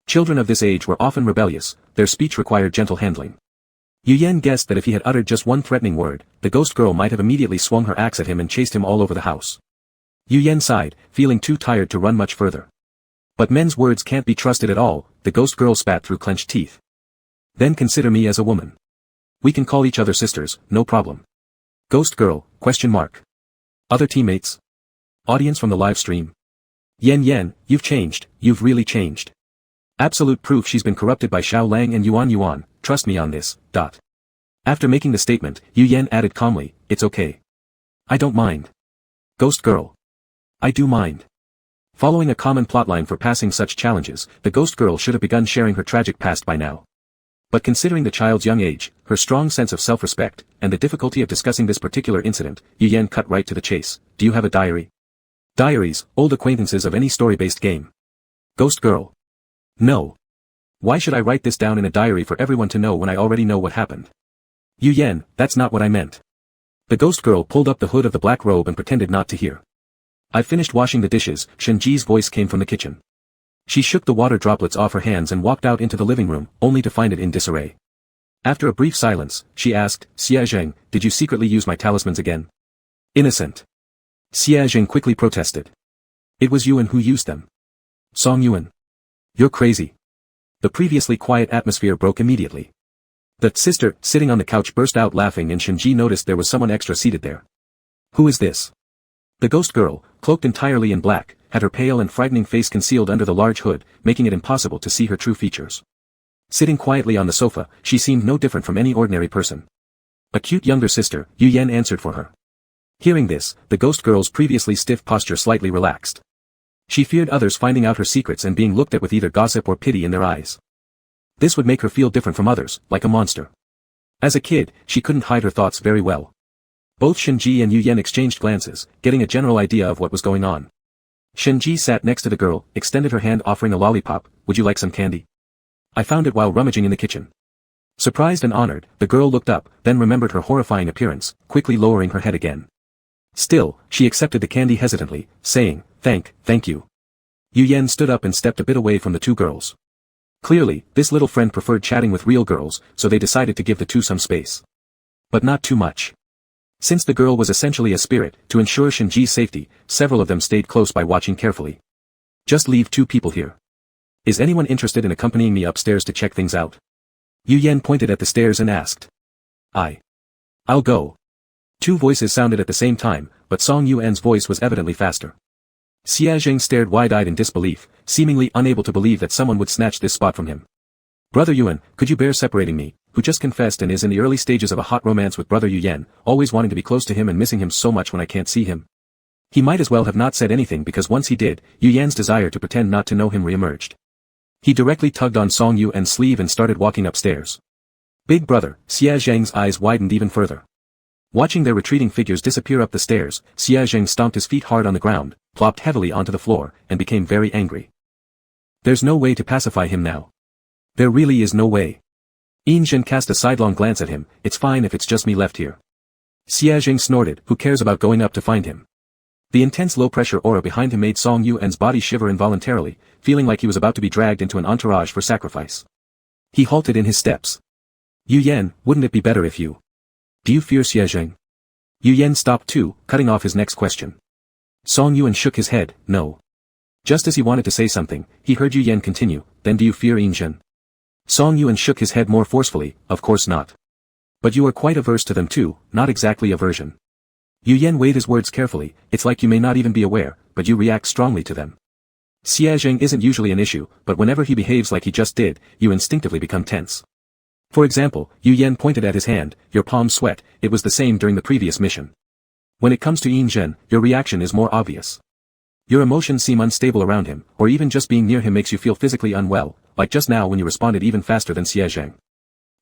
Children of this age were often rebellious, their speech required gentle handling. Yu Yan guessed that if he had uttered just one threatening word, the ghost girl might have immediately swung her axe at him and chased him all over the house. Yu Yan sighed, feeling too tired to run much further. But men's words can't be trusted at all, the ghost girl spat through clenched teeth. Then consider me as a woman. We can call each other sisters, no problem. Ghost girl, ? Other teammates? Audience from the live stream? Yan, you've changed, you've really changed. Absolute proof she's been corrupted by Xiao Lang and Yuan, trust me on this, . After making the statement, Yu Yan added calmly, it's okay. I don't mind. Ghost girl. I do mind. Following a common plotline for passing such challenges, the ghost girl should have begun sharing her tragic past by now. But considering the child's young age, her strong sense of self-respect, and the difficulty of discussing this particular incident, Yu Yan cut right to the chase. Do you have a diary? Diaries, old acquaintances of any story-based game. Ghost girl. No. Why should I write this down in a diary for everyone to know when I already know what happened? Yu Yan, that's not what I meant. The ghost girl pulled up the hood of the black robe and pretended not to hear. I've finished washing the dishes, Shenji's voice came from the kitchen. She shook the water droplets off her hands and walked out into the living room, only to find it in disarray. After a brief silence, she asked, Xie Zheng, did you secretly use my talismans again? Innocent. Xie Zheng quickly protested. It was Yuan who used them. Song Yuan. You're crazy. The previously quiet atmosphere broke immediately. The sister, sitting on the couch burst out laughing and Shenji noticed there was someone extra seated there. Who is this? The ghost girl, cloaked entirely in black, had her pale and frightening face concealed under the large hood, making it impossible to see her true features. Sitting quietly on the sofa, she seemed no different from any ordinary person. A cute younger sister, Yu Yan answered for her. Hearing this, the ghost girl's previously stiff posture slightly relaxed. She feared others finding out her secrets and being looked at with either gossip or pity in their eyes. This would make her feel different from others, like a monster. As a kid, she couldn't hide her thoughts very well. Both Shenji and Yu Yan exchanged glances, getting a general idea of what was going on. Shenji sat next to the girl, extended her hand offering a lollipop. Would you like some candy? I found it while rummaging in the kitchen. Surprised and honored, the girl looked up, then remembered her horrifying appearance, quickly lowering her head again. Still, she accepted the candy hesitantly, saying, thank you. Yu Yan stood up and stepped a bit away from the two girls. Clearly, this little friend preferred chatting with real girls, so they decided to give the two some space. But not too much. Since the girl was essentially a spirit, to ensure Shenji's safety, several of them stayed close by watching carefully. Just leave two people here. Is anyone interested in accompanying me upstairs to check things out? Yu Yan pointed at the stairs and asked. I'll go. Two voices sounded at the same time, but Song Yuan's voice was evidently faster. Xia Zheng stared wide-eyed in disbelief, seemingly unable to believe that someone would snatch this spot from him. Brother Yuan, could you bear separating me, who just confessed and is in the early stages of a hot romance with Brother Yu Yan, always wanting to be close to him and missing him so much when I can't see him? He might as well have not said anything because once he did, Yu Yan's desire to pretend not to know him re-emerged. He directly tugged on Song Yuan's sleeve and started walking upstairs. Big brother, Xia Zheng's eyes widened even further. Watching their retreating figures disappear up the stairs, Xia Zheng stomped his feet hard on the ground, plopped heavily onto the floor, and became very angry. There's no way to pacify him now. There really is no way. Zhen cast a sidelong glance at him. It's fine if it's just me left here. Xia Zheng snorted, who cares about going up to find him? The intense low-pressure aura behind him made Song Yuan's body shiver involuntarily, feeling like he was about to be dragged into an entourage for sacrifice. He halted in his steps. Yu Yan, wouldn't it be better if you... Do you fear Xia Zheng? Yu Yan stopped too, cutting off his next question. Song Yuan shook his head, no. Just as he wanted to say something, he heard Yu Yan continue, then do you fear Zhen? Song Yuan shook his head more forcefully, of course not. But you are quite averse to them too, not exactly aversion. Yu Yan weighed his words carefully, it's like you may not even be aware, but you react strongly to them. Xia Zheng isn't usually an issue, but whenever he behaves like he just did, you instinctively become tense. For example, Yu Yan pointed at his hand, your palms sweat, it was the same during the previous mission. When it comes to Zhen, your reaction is more obvious. Your emotions seem unstable around him, or even just being near him makes you feel physically unwell, like just now when you responded even faster than Xia Zheng.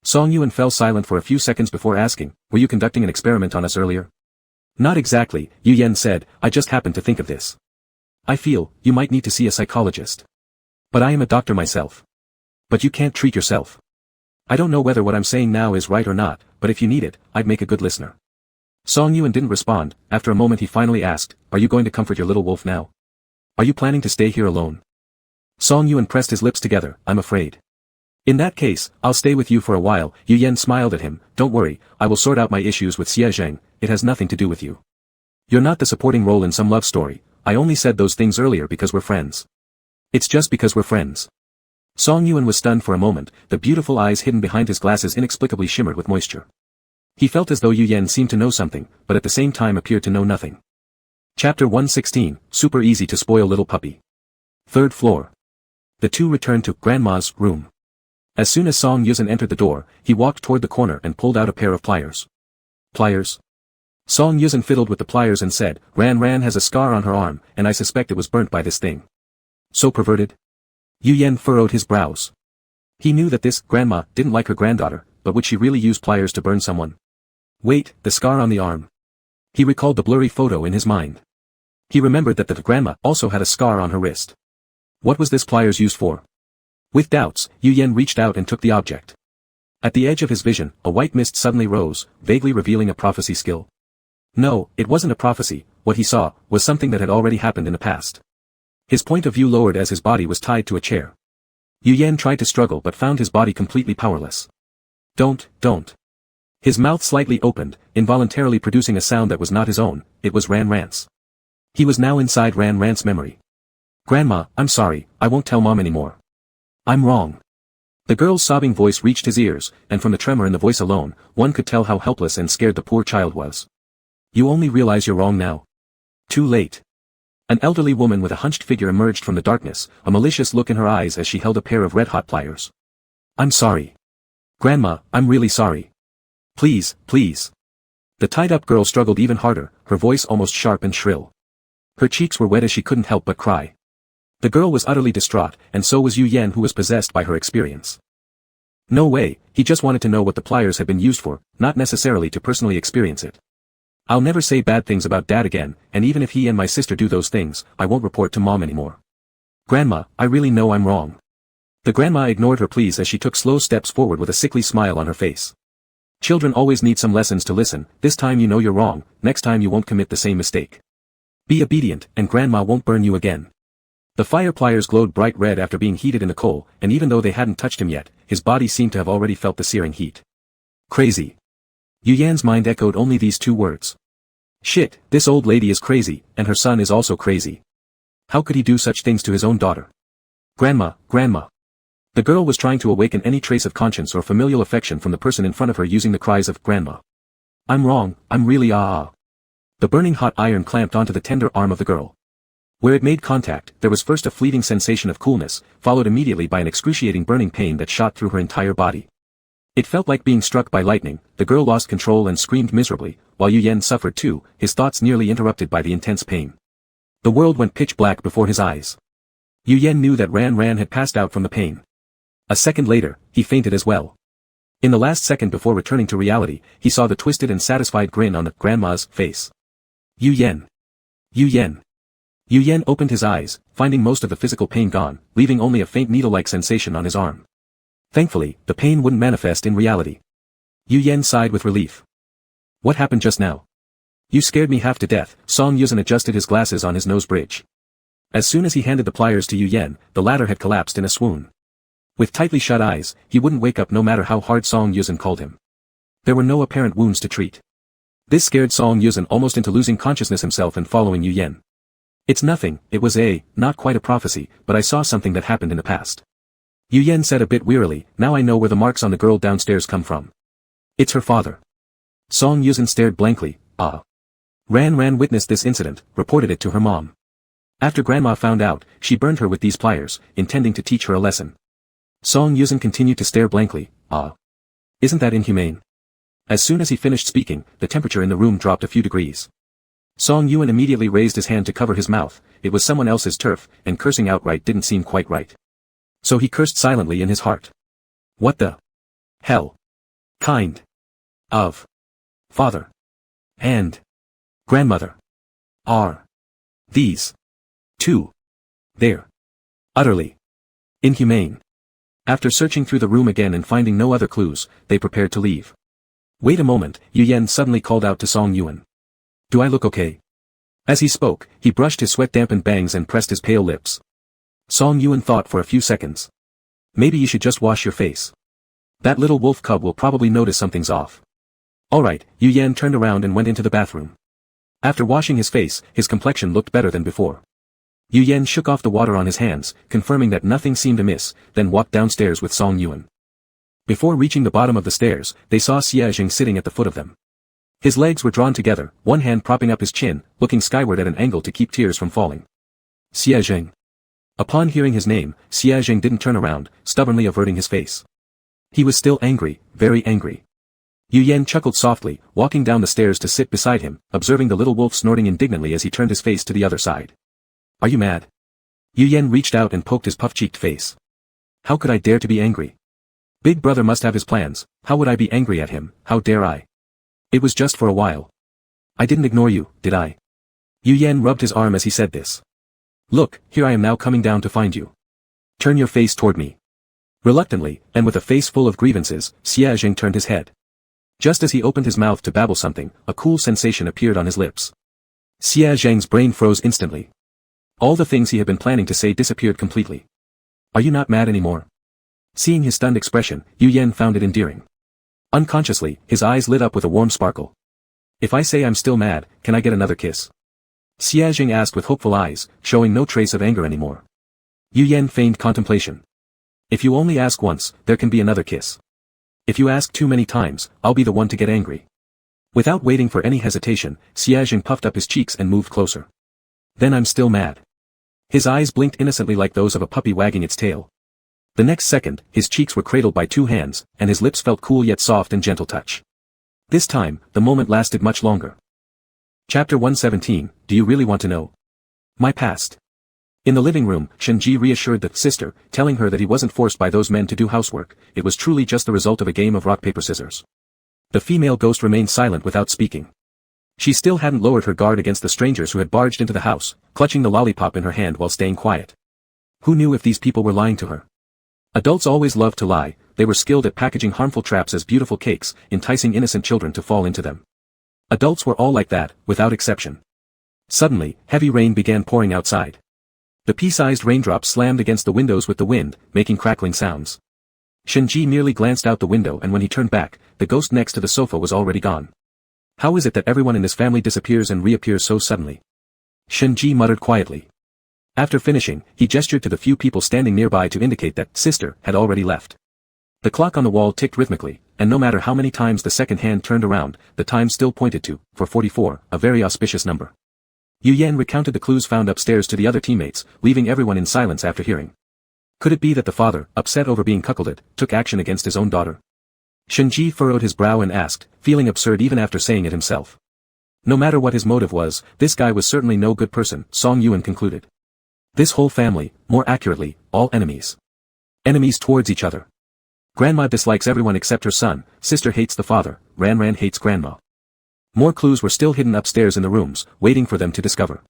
Song Yuan fell silent for a few seconds before asking, were you conducting an experiment on us earlier? Not exactly, Yu Yan said, I just happened to think of this. I feel, you might need to see a psychologist. But I am a doctor myself. But you can't treat yourself. I don't know whether what I'm saying now is right or not, but if you need it, I'd make a good listener. Song Yuan didn't respond. After a moment he finally asked, are you going to comfort your little wolf now? Are you planning to stay here alone? Song Yuan pressed his lips together, I'm afraid. In that case, I'll stay with you for a while. Yu Yan smiled at him, don't worry, I will sort out my issues with Xia Zheng, it has nothing to do with you. You're not the supporting role in some love story, I only said those things earlier because we're friends. It's just because we're friends. Song Yuan was stunned for a moment, the beautiful eyes hidden behind his glasses inexplicably shimmered with moisture. He felt as though Yu Yan seemed to know something, but at the same time appeared to know nothing. Chapter 116, Super Easy to Spoil Little Puppy. Third floor. The two returned to Grandma's room. As soon as Song Yuan entered the door, he walked toward the corner and pulled out a pair of pliers. Pliers? Song Yuan fiddled with the pliers and said, Ran has a scar on her arm, and I suspect it was burnt by this thing. So perverted? Yu Yan furrowed his brows. He knew that this grandma didn't like her granddaughter, but would she really use pliers to burn someone? Wait, the scar on the arm. He recalled the blurry photo in his mind. He remembered that the grandma also had a scar on her wrist. What was this pliers used for? With doubts, Yu Yan reached out and took the object. At the edge of his vision, a white mist suddenly rose, vaguely revealing a prophecy skill. No, it wasn't a prophecy, what he saw was something that had already happened in the past. His point of view lowered as his body was tied to a chair. Yu Yan tried to struggle but found his body completely powerless. Don't. His mouth slightly opened, involuntarily producing a sound that was not his own, it was Ran's. He was now inside Ran's memory. Grandma, I'm sorry, I won't tell Mom anymore. I'm wrong. The girl's sobbing voice reached his ears, and from the tremor in the voice alone, one could tell how helpless and scared the poor child was. You only realize you're wrong now. Too late. An elderly woman with a hunched figure emerged from the darkness, a malicious look in her eyes as she held a pair of red-hot pliers. I'm sorry. Grandma, I'm really sorry. Please. The tied-up girl struggled even harder, her voice almost sharp and shrill. Her cheeks were wet as she couldn't help but cry. The girl was utterly distraught, and so was Yu Yan, who was possessed by her experience. No way, he just wanted to know what the pliers had been used for, not necessarily to personally experience it. I'll never say bad things about Dad again, and even if he and my sister do those things, I won't report to Mom anymore. Grandma, I really know I'm wrong. The grandma ignored her pleas as she took slow steps forward with a sickly smile on her face. Children always need some lessons to listen, this time you know you're wrong, next time you won't commit the same mistake. Be obedient, and Grandma won't burn you again. The fire pliers glowed bright red after being heated in the coal, and even though they hadn't touched him yet, his body seemed to have already felt the searing heat. Crazy. Yu Yan's mind echoed only these two words. Shit, this old lady is crazy, and her son is also crazy. How could he do such things to his own daughter? Grandma. The girl was trying to awaken any trace of conscience or familial affection from the person in front of her using the cries of "Grandma. I'm wrong, I'm really ah." The burning hot iron clamped onto the tender arm of the girl. Where it made contact, there was first a fleeting sensation of coolness, followed immediately by an excruciating burning pain that shot through her entire body. It felt like being struck by lightning. The girl lost control and screamed miserably, while Yu Yen suffered too, his thoughts nearly interrupted by the intense pain. The world went pitch black before his eyes. Yu Yen knew that Ran had passed out from the pain. A second later, he fainted as well. In the last second before returning to reality, he saw the twisted and satisfied grin on the grandma's face. Yu Yen. Yu Yen. Yu Yen opened his eyes, finding most of the physical pain gone, leaving only a faint needle-like sensation on his arm. Thankfully, the pain wouldn't manifest in reality. Yu Yen sighed with relief. What happened just now? You scared me half to death. Song Yuzhen adjusted his glasses on his nose bridge. As soon as he handed the pliers to Yu Yen, the latter had collapsed in a swoon. With tightly shut eyes, he wouldn't wake up no matter how hard Song Yuzhen called him. There were no apparent wounds to treat. This scared Song Yuzhen almost into losing consciousness himself and following Yu Yen. It's nothing, it was not quite a prophecy, but I saw something that happened in the past. Yu Yen said a bit wearily, now I know where the marks on the girl downstairs come from. It's her father. Song Yuzhen stared blankly, ah. Ran witnessed this incident, reported it to her mom. After Grandma found out, she burned her with these pliers, intending to teach her a lesson. Song Yuzhen continued to stare blankly, ah. Isn't that inhumane? As soon as he finished speaking, the temperature in the room dropped a few degrees. Song Yuan immediately raised his hand to cover his mouth. It was someone else's turf, and cursing outright didn't seem quite right. So he cursed silently in his heart. What the hell kind of father and grandmother are these two? They're utterly inhumane. After searching through the room again and finding no other clues, they prepared to leave. Wait a moment, Yu Yen suddenly called out to Song Yuan. Do I look okay? As he spoke, he brushed his sweat-dampened bangs and pressed his pale lips. Song Yuan thought for a few seconds. Maybe you should just wash your face. That little wolf cub will probably notice something's off. Alright, Yu Yen turned around and went into the bathroom. After washing his face, his complexion looked better than before. Yu Yen shook off the water on his hands, confirming that nothing seemed amiss, then walked downstairs with Song Yuan. Before reaching the bottom of the stairs, they saw Xia Jing sitting at the foot of them. His legs were drawn together, one hand propping up his chin, looking skyward at an angle to keep tears from falling. Xia Jing. Upon hearing his name, Xia Jing didn't turn around, stubbornly averting his face. He was still angry, very angry. Yu Yen chuckled softly, walking down the stairs to sit beside him, observing the little wolf snorting indignantly as he turned his face to the other side. Are you mad? Yu Yen reached out and poked his puff-cheeked face. How could I dare to be angry? Big brother must have his plans. How would I be angry at him? How dare I? It was just for a while. I didn't ignore you, did I? Yu Yen rubbed his arm as he said this. Look, here I am now coming down to find you. Turn your face toward me. Reluctantly, and with a face full of grievances, Xia Jing turned his head. Just as he opened his mouth to babble something, a cool sensation appeared on his lips. Xia Jing's brain froze instantly. All the things he had been planning to say disappeared completely. Are you not mad anymore? Seeing his stunned expression, Yu Yen found it endearing. Unconsciously, his eyes lit up with a warm sparkle. If I say I'm still mad, can I get another kiss? Xia Jing asked with hopeful eyes, showing no trace of anger anymore. Yu Yen feigned contemplation. If you only ask once, there can be another kiss. If you ask too many times, I'll be the one to get angry. Without waiting for any hesitation, Xia Jing puffed up his cheeks and moved closer. Then I'm still mad. His eyes blinked innocently like those of a puppy wagging its tail. The next second, his cheeks were cradled by two hands, and his lips felt cool yet soft and gentle touch. This time, the moment lasted much longer. Chapter 117, Do you really want to know? My past. In the living room, Shenji reassured the sister, telling her that he wasn't forced by those men to do housework, it was truly just the result of a game of rock-paper-scissors. The female ghost remained silent without speaking. She still hadn't lowered her guard against the strangers who had barged into the house, clutching the lollipop in her hand while staying quiet. Who knew if these people were lying to her? Adults always loved to lie. They were skilled at packaging harmful traps as beautiful cakes, enticing innocent children to fall into them. Adults were all like that, without exception. Suddenly, heavy rain began pouring outside. The pea-sized raindrops slammed against the windows with the wind, making crackling sounds. Shenji merely glanced out the window, and when he turned back, the ghost next to the sofa was already gone. How is it that everyone in this family disappears and reappears so suddenly? Shenji muttered quietly. After finishing, he gestured to the few people standing nearby to indicate that sister had already left. The clock on the wall ticked rhythmically, and no matter how many times the second hand turned around, the time still pointed to, for 44, a very auspicious number. Yu Yan recounted the clues found upstairs to the other teammates, leaving everyone in silence after hearing. Could it be that the father, upset over being cuckolded, took action against his own daughter? Shenji furrowed his brow and asked, feeling absurd even after saying it himself. No matter what his motive was, this guy was certainly no good person, Song Yuan concluded. This whole family, more accurately, all enemies. Enemies towards each other. Grandma dislikes everyone except her son, sister hates the father, Ran hates grandma. More clues were still hidden upstairs in the rooms, waiting for them to discover.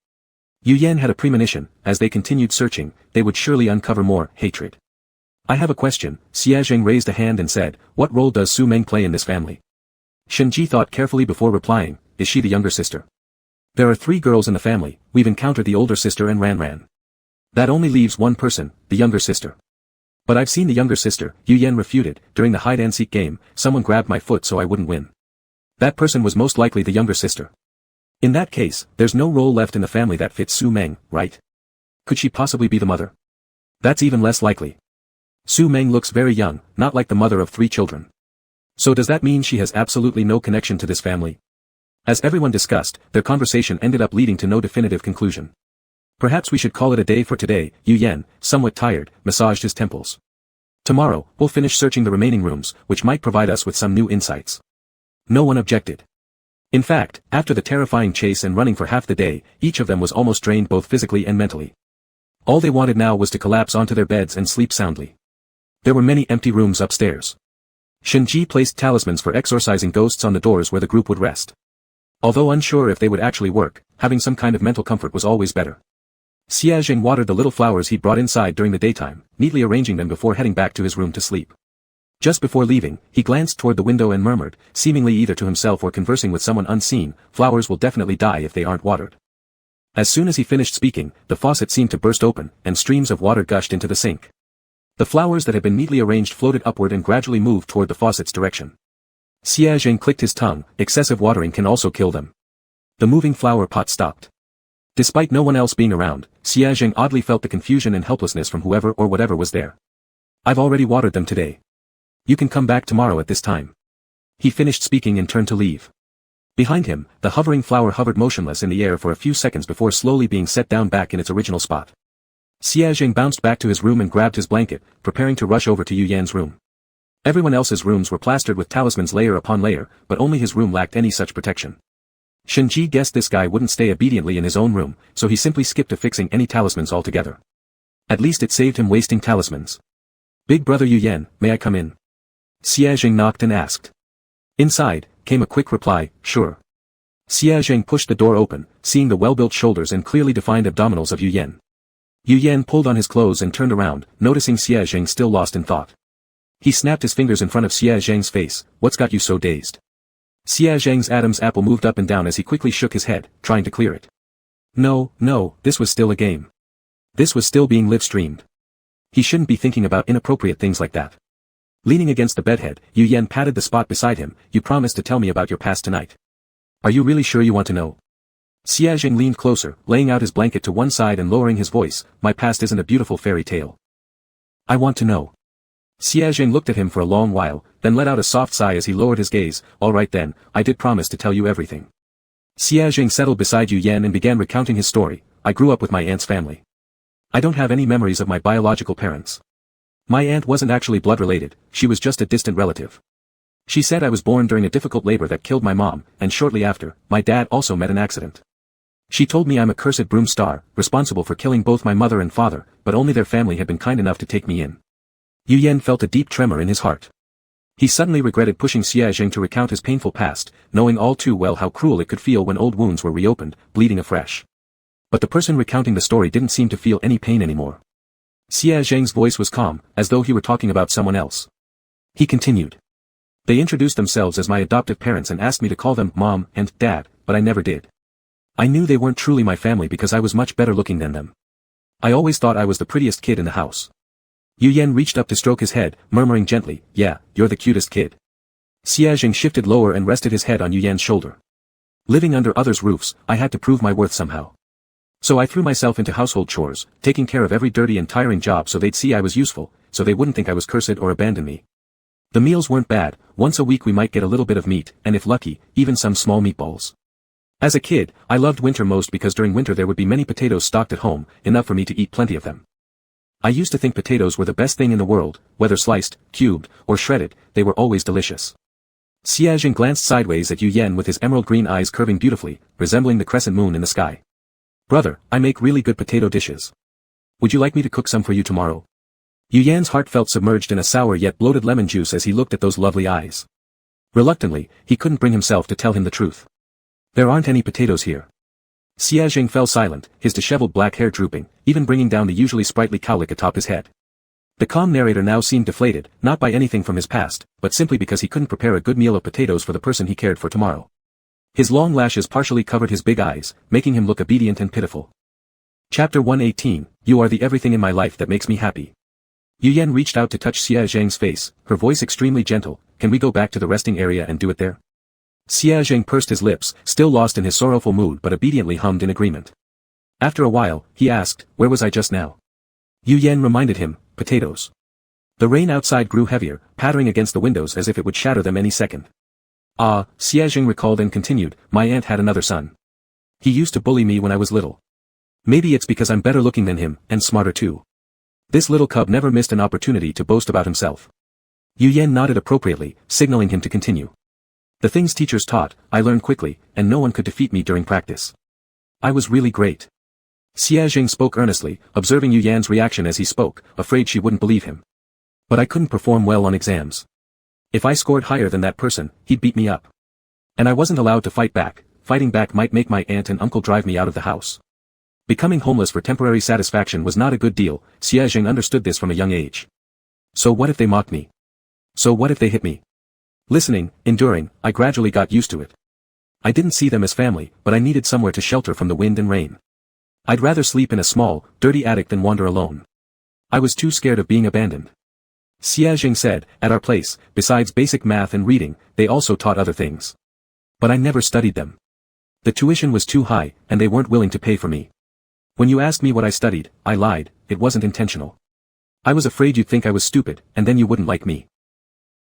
Yu Yan had a premonition, as they continued searching, they would surely uncover more hatred. I have a question, Xia Zheng raised a hand and said, what role does Su Meng play in this family? Shenji thought carefully before replying, is she the younger sister? There are 3 girls in the family, we've encountered the older sister and Ran. That only leaves one person, the younger sister. But I've seen the younger sister, Yu Yan refuted, during the hide-and-seek game, someone grabbed my foot so I wouldn't win. That person was most likely the younger sister. In that case, there's no role left in the family that fits Su Meng, right? Could she possibly be the mother? That's even less likely. Su Meng looks very young, not like the mother of 3 children. So does that mean she has absolutely no connection to this family? As everyone discussed, their conversation ended up leading to no definitive conclusion. Perhaps we should call it a day for today, Yu Yan, somewhat tired, massaged his temples. Tomorrow, we'll finish searching the remaining rooms, which might provide us with some new insights. No one objected. In fact, after the terrifying chase and running for half the day, each of them was almost drained both physically and mentally. All they wanted now was to collapse onto their beds and sleep soundly. There were many empty rooms upstairs. Shenji placed talismans for exorcising ghosts on the doors where the group would rest. Although unsure if they would actually work, having some kind of mental comfort was always better. Xia Zheng watered the little flowers he'd brought inside during the daytime, neatly arranging them before heading back to his room to sleep. Just before leaving, he glanced toward the window and murmured, seemingly either to himself or conversing with someone unseen, flowers will definitely die if they aren't watered. As soon as he finished speaking, the faucet seemed to burst open, and streams of water gushed into the sink. The flowers that had been neatly arranged floated upward and gradually moved toward the faucet's direction. Xia Zheng clicked his tongue, excessive watering can also kill them. The moving flower pot stopped. Despite no one else being around, Xia Zheng oddly felt the confusion and helplessness from whoever or whatever was there. I've already watered them today. You can come back tomorrow at this time. He finished speaking and turned to leave. Behind him, the hovering flower hovered motionless in the air for a few seconds before slowly being set down back in its original spot. Xia Zheng bounced back to his room and grabbed his blanket, preparing to rush over to Yu Yan's room. Everyone else's rooms were plastered with talismans layer upon layer, but only his room lacked any such protection. Shenji guessed this guy wouldn't stay obediently in his own room, so he simply skipped to fixing any talismans altogether. At least it saved him wasting talismans. Big brother Yu Yan, may I come in? Xia Zheng knocked and asked. Inside, came a quick reply, sure. Xia Zheng pushed the door open, seeing the well-built shoulders and clearly defined abdominals of Yu Yan. Yu Yan pulled on his clothes and turned around, noticing Xia Zheng still lost in thought. He snapped his fingers in front of Xia Zheng's face, what's got you so dazed? Xia Zheng's Adam's apple moved up and down as he quickly shook his head, trying to clear it. No, this was still a game. This was still being live-streamed. He shouldn't be thinking about inappropriate things like that. Leaning against the bedhead, Yu Yan patted the spot beside him, you promised to tell me about your past tonight. Are you really sure you want to know? Xia Zheng leaned closer, laying out his blanket to one side and lowering his voice, my past isn't a beautiful fairy tale. I want to know. Xia Zheng looked at him for a long while, then let out a soft sigh as he lowered his gaze, all right then, I did promise to tell you everything. Xia Zheng settled beside Yu Yan and began recounting his story, I grew up with my aunt's family. I don't have any memories of my biological parents. My aunt wasn't actually blood-related, she was just a distant relative. She said I was born during a difficult labor that killed my mom, and shortly after, my dad also met an accident. She told me I'm a cursed broom star, responsible for killing both my mother and father, but only their family had been kind enough to take me in. Yu Yan felt a deep tremor in his heart. He suddenly regretted pushing Xia Zheng to recount his painful past, knowing all too well how cruel it could feel when old wounds were reopened, bleeding afresh. But the person recounting the story didn't seem to feel any pain anymore. Xia Zheng's voice was calm, as though he were talking about someone else. He continued. They introduced themselves as my adoptive parents and asked me to call them Mom and Dad, but I never did. I knew they weren't truly my family because I was much better looking than them. I always thought I was the prettiest kid in the house. Yu Yan reached up to stroke his head, murmuring gently, yeah, you're the cutest kid. Xia Zheng shifted lower and rested his head on Yu Yan's shoulder. Living under others' roofs, I had to prove my worth somehow. So I threw myself into household chores, taking care of every dirty and tiring job so they'd see I was useful, so they wouldn't think I was cursed or abandon me. The meals weren't bad, once a week we might get a little bit of meat, and if lucky, even some small meatballs. As a kid, I loved winter most because during winter there would be many potatoes stocked at home, enough for me to eat plenty of them. I used to think potatoes were the best thing in the world, whether sliced, cubed, or shredded, they were always delicious. Xiaojing glanced sideways at Yu Yan with his emerald green eyes curving beautifully, resembling the crescent moon in the sky. Brother, I make really good potato dishes. Would you like me to cook some for you tomorrow? Yu Yan's heart felt submerged in a sour yet bloated lemon juice as he looked at those lovely eyes. Reluctantly, he couldn't bring himself to tell him the truth. There aren't any potatoes here. Xiaojing fell silent, his disheveled black hair drooping, even bringing down the usually sprightly cowlick atop his head. The calm narrator now seemed deflated, not by anything from his past, but simply because he couldn't prepare a good meal of potatoes for the person he cared for tomorrow. His long lashes partially covered his big eyes, making him look obedient and pitiful. Chapter 118, You are the everything in my life that makes me happy. Yu Yan reached out to touch Xiaojing's face, her voice extremely gentle. Can we go back to the resting area and do it there? Xiaojing pursed his lips, still lost in his sorrowful mood but obediently hummed in agreement. After a while, he asked, where was I just now? Yu Yan reminded him, potatoes. The rain outside grew heavier, pattering against the windows as if it would shatter them any second. Ah, Xiaojing recalled and continued, my aunt had another son. He used to bully me when I was little. Maybe it's because I'm better looking than him, and smarter too. This little cub never missed an opportunity to boast about himself. Yu Yan nodded appropriately, signaling him to continue. The things teachers taught, I learned quickly, and no one could defeat me during practice. I was really great. Xiaojing spoke earnestly, observing Yu Yan's reaction as he spoke, afraid she wouldn't believe him. But I couldn't perform well on exams. If I scored higher than that person, he'd beat me up. And I wasn't allowed to fight back, fighting back might make my aunt and uncle drive me out of the house. Becoming homeless for temporary satisfaction was not a good deal, Xiaojing understood this from a young age. So what if they mocked me? So what if they hit me? Listening, enduring, I gradually got used to it. I didn't see them as family, but I needed somewhere to shelter from the wind and rain. I'd rather sleep in a small, dirty attic than wander alone. I was too scared of being abandoned. Xiaojing said, at our place, besides basic math and reading, they also taught other things. But I never studied them. The tuition was too high, and they weren't willing to pay for me. When you asked me what I studied, I lied, it wasn't intentional. I was afraid you'd think I was stupid, and then you wouldn't like me.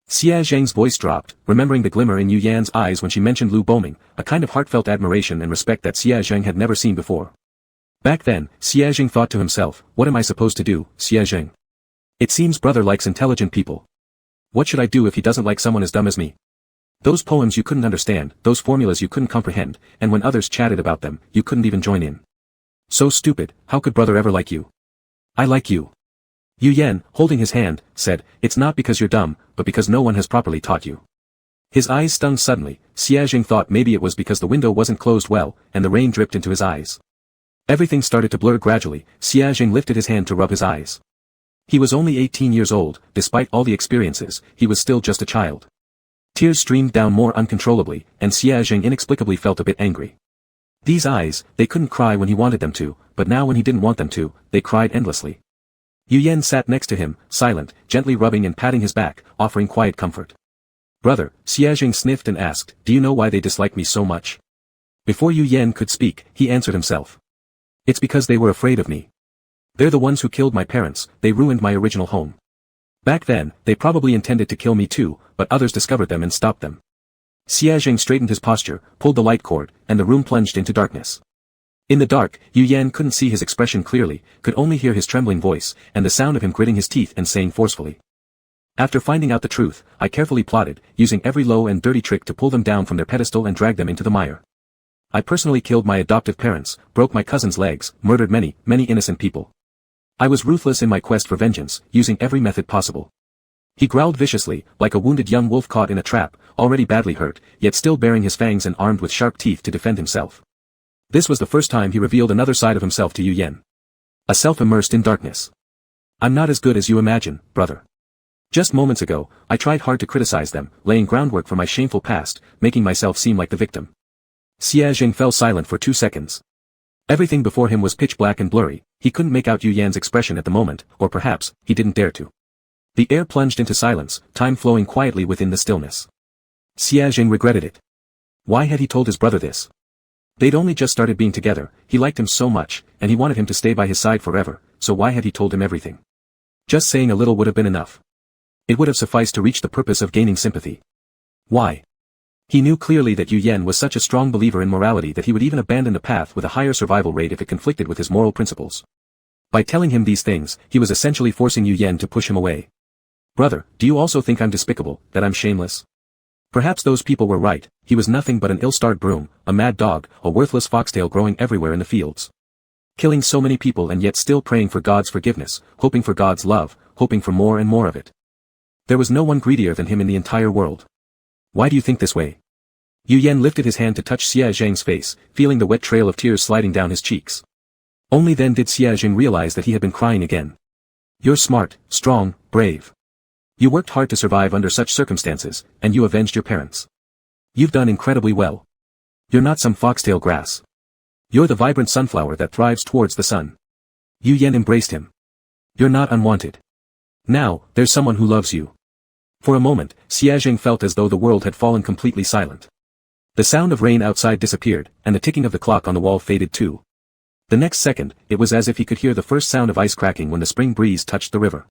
Xiaojing's voice dropped, remembering the glimmer in Yu Yan's eyes when she mentioned Lu Boming, a kind of heartfelt admiration and respect that Xiaojing had never seen before. Back then, Xiaojing thought to himself, what am I supposed to do, Xiaojing? It seems brother likes intelligent people. What should I do if he doesn't like someone as dumb as me? Those poems you couldn't understand, those formulas you couldn't comprehend, and when others chatted about them, you couldn't even join in. So stupid, how could brother ever like you? I like you. Yu Yan, holding his hand, said, it's not because you're dumb, but because no one has properly taught you. His eyes stung suddenly, Xiaojing thought maybe it was because the window wasn't closed well, and the rain dripped into his eyes. Everything started to blur gradually, Xiaojing lifted his hand to rub his eyes. He was only 18 years old, despite all the experiences, he was still just a child. Tears streamed down more uncontrollably, and Xiaojing inexplicably felt a bit angry. These eyes, they couldn't cry when he wanted them to, but now when he didn't want them to, they cried endlessly. Yu Yan sat next to him, silent, gently rubbing and patting his back, offering quiet comfort. Brother, Xiaojing sniffed and asked, do you know why they dislike me so much? Before Yu Yan could speak, he answered himself. It's because they were afraid of me. They're the ones who killed my parents, they ruined my original home. Back then, they probably intended to kill me too, but others discovered them and stopped them. Xiaojing straightened his posture, pulled the light cord, and the room plunged into darkness. In the dark, Yu Yan couldn't see his expression clearly, could only hear his trembling voice, and the sound of him gritting his teeth and saying forcefully. After finding out the truth, I carefully plotted, using every low and dirty trick to pull them down from their pedestal and drag them into the mire. I personally killed my adoptive parents, broke my cousin's legs, murdered many, many innocent people. I was ruthless in my quest for vengeance, using every method possible. He growled viciously, like a wounded young wolf caught in a trap, already badly hurt, yet still baring his fangs and armed with sharp teeth to defend himself. This was the first time he revealed another side of himself to Yu Yan. A self immersed in darkness. I'm not as good as you imagine, brother. Just moments ago, I tried hard to criticize them, laying groundwork for my shameful past, making myself seem like the victim. Xiaojing fell silent for 2 seconds. Everything before him was pitch black and blurry, he couldn't make out Yu Yan's expression at the moment, or perhaps, he didn't dare to. The air plunged into silence, time flowing quietly within the stillness. Xiaojing regretted it. Why had he told his brother this? They'd only just started being together, he liked him so much, and he wanted him to stay by his side forever, so why had he told him everything? Just saying a little would have been enough. It would have sufficed to reach the purpose of gaining sympathy. Why? He knew clearly that Yu Yan was such a strong believer in morality that he would even abandon the path with a higher survival rate if it conflicted with his moral principles. By telling him these things, he was essentially forcing Yu Yan to push him away. Brother, do you also think I'm despicable, that I'm shameless? Perhaps those people were right, he was nothing but an ill-starred broom, a mad dog, a worthless foxtail growing everywhere in the fields. Killing so many people and yet still praying for God's forgiveness, hoping for God's love, hoping for more and more of it. There was no one greedier than him in the entire world. Why do you think this way? Yu Yan lifted his hand to touch Xia Zhang's face, feeling the wet trail of tears sliding down his cheeks. Only then did Xia Zhang realize that he had been crying again. You're smart, strong, brave. You worked hard to survive under such circumstances, and you avenged your parents. You've done incredibly well. You're not some foxtail grass. You're the vibrant sunflower that thrives towards the sun. Yu Yan embraced him. You're not unwanted. Now, there's someone who loves you. For a moment, Xia Zhang felt as though the world had fallen completely silent. The sound of rain outside disappeared, and the ticking of the clock on the wall faded too. The next second, it was as if he could hear the first sound of ice cracking when the spring breeze touched the river.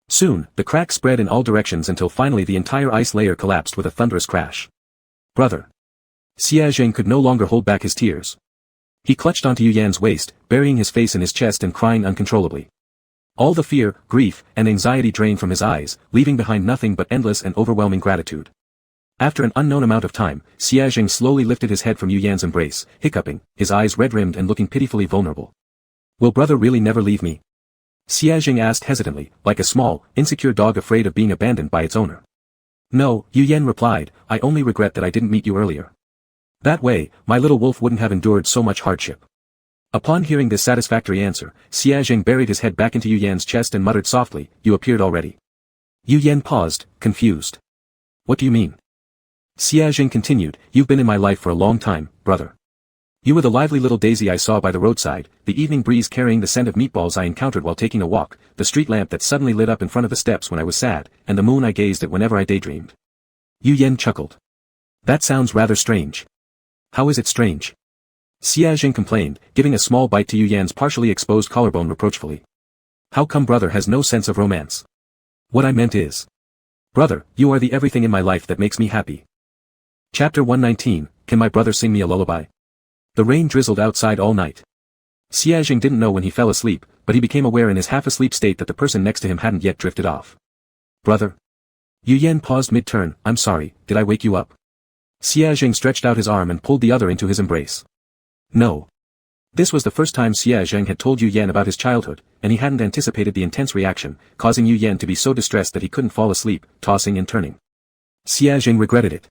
Soon, the crack spread in all directions until finally the entire ice layer collapsed with a thunderous crash. Brother. Xia Zhang could no longer hold back his tears. He clutched onto Yu Yan's waist, burying his face in his chest and crying uncontrollably. All the fear, grief, and anxiety drained from his eyes, leaving behind nothing but endless and overwhelming gratitude. After an unknown amount of time, Xia Zhang slowly lifted his head from Yu Yan's embrace, hiccuping, his eyes red-rimmed and looking pitifully vulnerable. Will brother really never leave me? Xia Zhang asked hesitantly, like a small, insecure dog afraid of being abandoned by its owner. No, Yu Yan replied, I only regret that I didn't meet you earlier. That way, my little wolf wouldn't have endured so much hardship. Upon hearing this satisfactory answer, Xia Zhang buried his head back into Yu Yan's chest and muttered softly, You appeared already. Yu Yan paused, confused. What do you mean? Xia Zhang continued, You've been in my life for a long time, brother. You were the lively little daisy I saw by the roadside, the evening breeze carrying the scent of meatballs I encountered while taking a walk, the street lamp that suddenly lit up in front of the steps when I was sad, and the moon I gazed at whenever I daydreamed. Yu Yan chuckled. That sounds rather strange. How is it strange? Xia Zhang complained, giving a small bite to Yu Yan's partially exposed collarbone reproachfully. How come brother has no sense of romance? What I meant is. Brother, you are the everything in my life that makes me happy. Chapter 119, Can my brother sing me a lullaby? The rain drizzled outside all night. Xia Zhang didn't know when he fell asleep, but he became aware in his half-asleep state that the person next to him hadn't yet drifted off. Brother? Yu Yan paused mid-turn, I'm sorry, did I wake you up? Xia Zhang stretched out his arm and pulled the other into his embrace. No. This was the first time Xia Zhang had told Yu Yan about his childhood, and he hadn't anticipated the intense reaction, causing Yu Yan to be so distressed that he couldn't fall asleep, tossing and turning. Xia Zhang regretted it.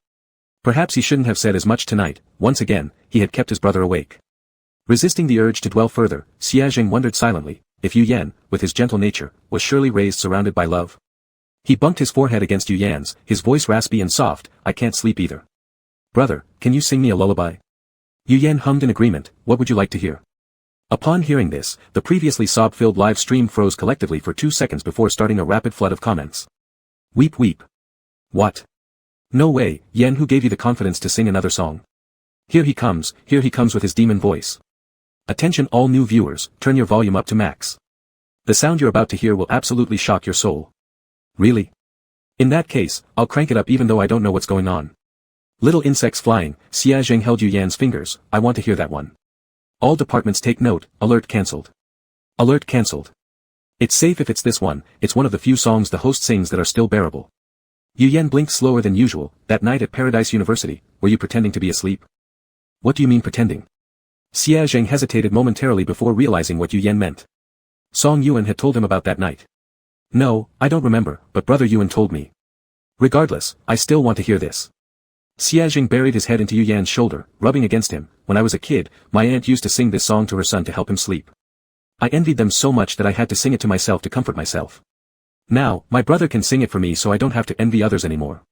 Perhaps he shouldn't have said as much tonight. Once again, he had kept his brother awake. Resisting the urge to dwell further, Xia Zhang wondered silently, if Yu Yan, with his gentle nature, was surely raised surrounded by love. He bumped his forehead against Yu Yan's, his voice raspy and soft, I can't sleep either. Brother, can you sing me a lullaby? Yu Yan hummed in agreement, what would you like to hear? Upon hearing this, the previously sob-filled live stream froze collectively for 2 seconds before starting a rapid flood of comments. Weep weep. What? No way, Yan, who gave you the confidence to sing another song? Here he comes with his demon voice. Attention all new viewers, turn your volume up to max. The sound you're about to hear will absolutely shock your soul. Really? In that case, I'll crank it up even though I don't know what's going on. Little insects flying, Xia Zhang held Yu Yan's fingers, I want to hear that one. All departments take note, alert cancelled. Alert cancelled. It's safe if it's this one, it's one of the few songs the host sings that are still bearable. Yu Yan blinked slower than usual, that night at Paradise University, were you pretending to be asleep? What do you mean pretending? Xia Zhang hesitated momentarily before realizing what Yu Yan meant. Song Yuan had told him about that night. No, I don't remember, but brother Yuan told me. Regardless, I still want to hear this. Xia Zhang buried his head into Yu Yan's shoulder, rubbing against him. When I was a kid, my aunt used to sing this song to her son to help him sleep. I envied them so much that I had to sing it to myself to comfort myself. Now, my brother can sing it for me so I don't have to envy others anymore.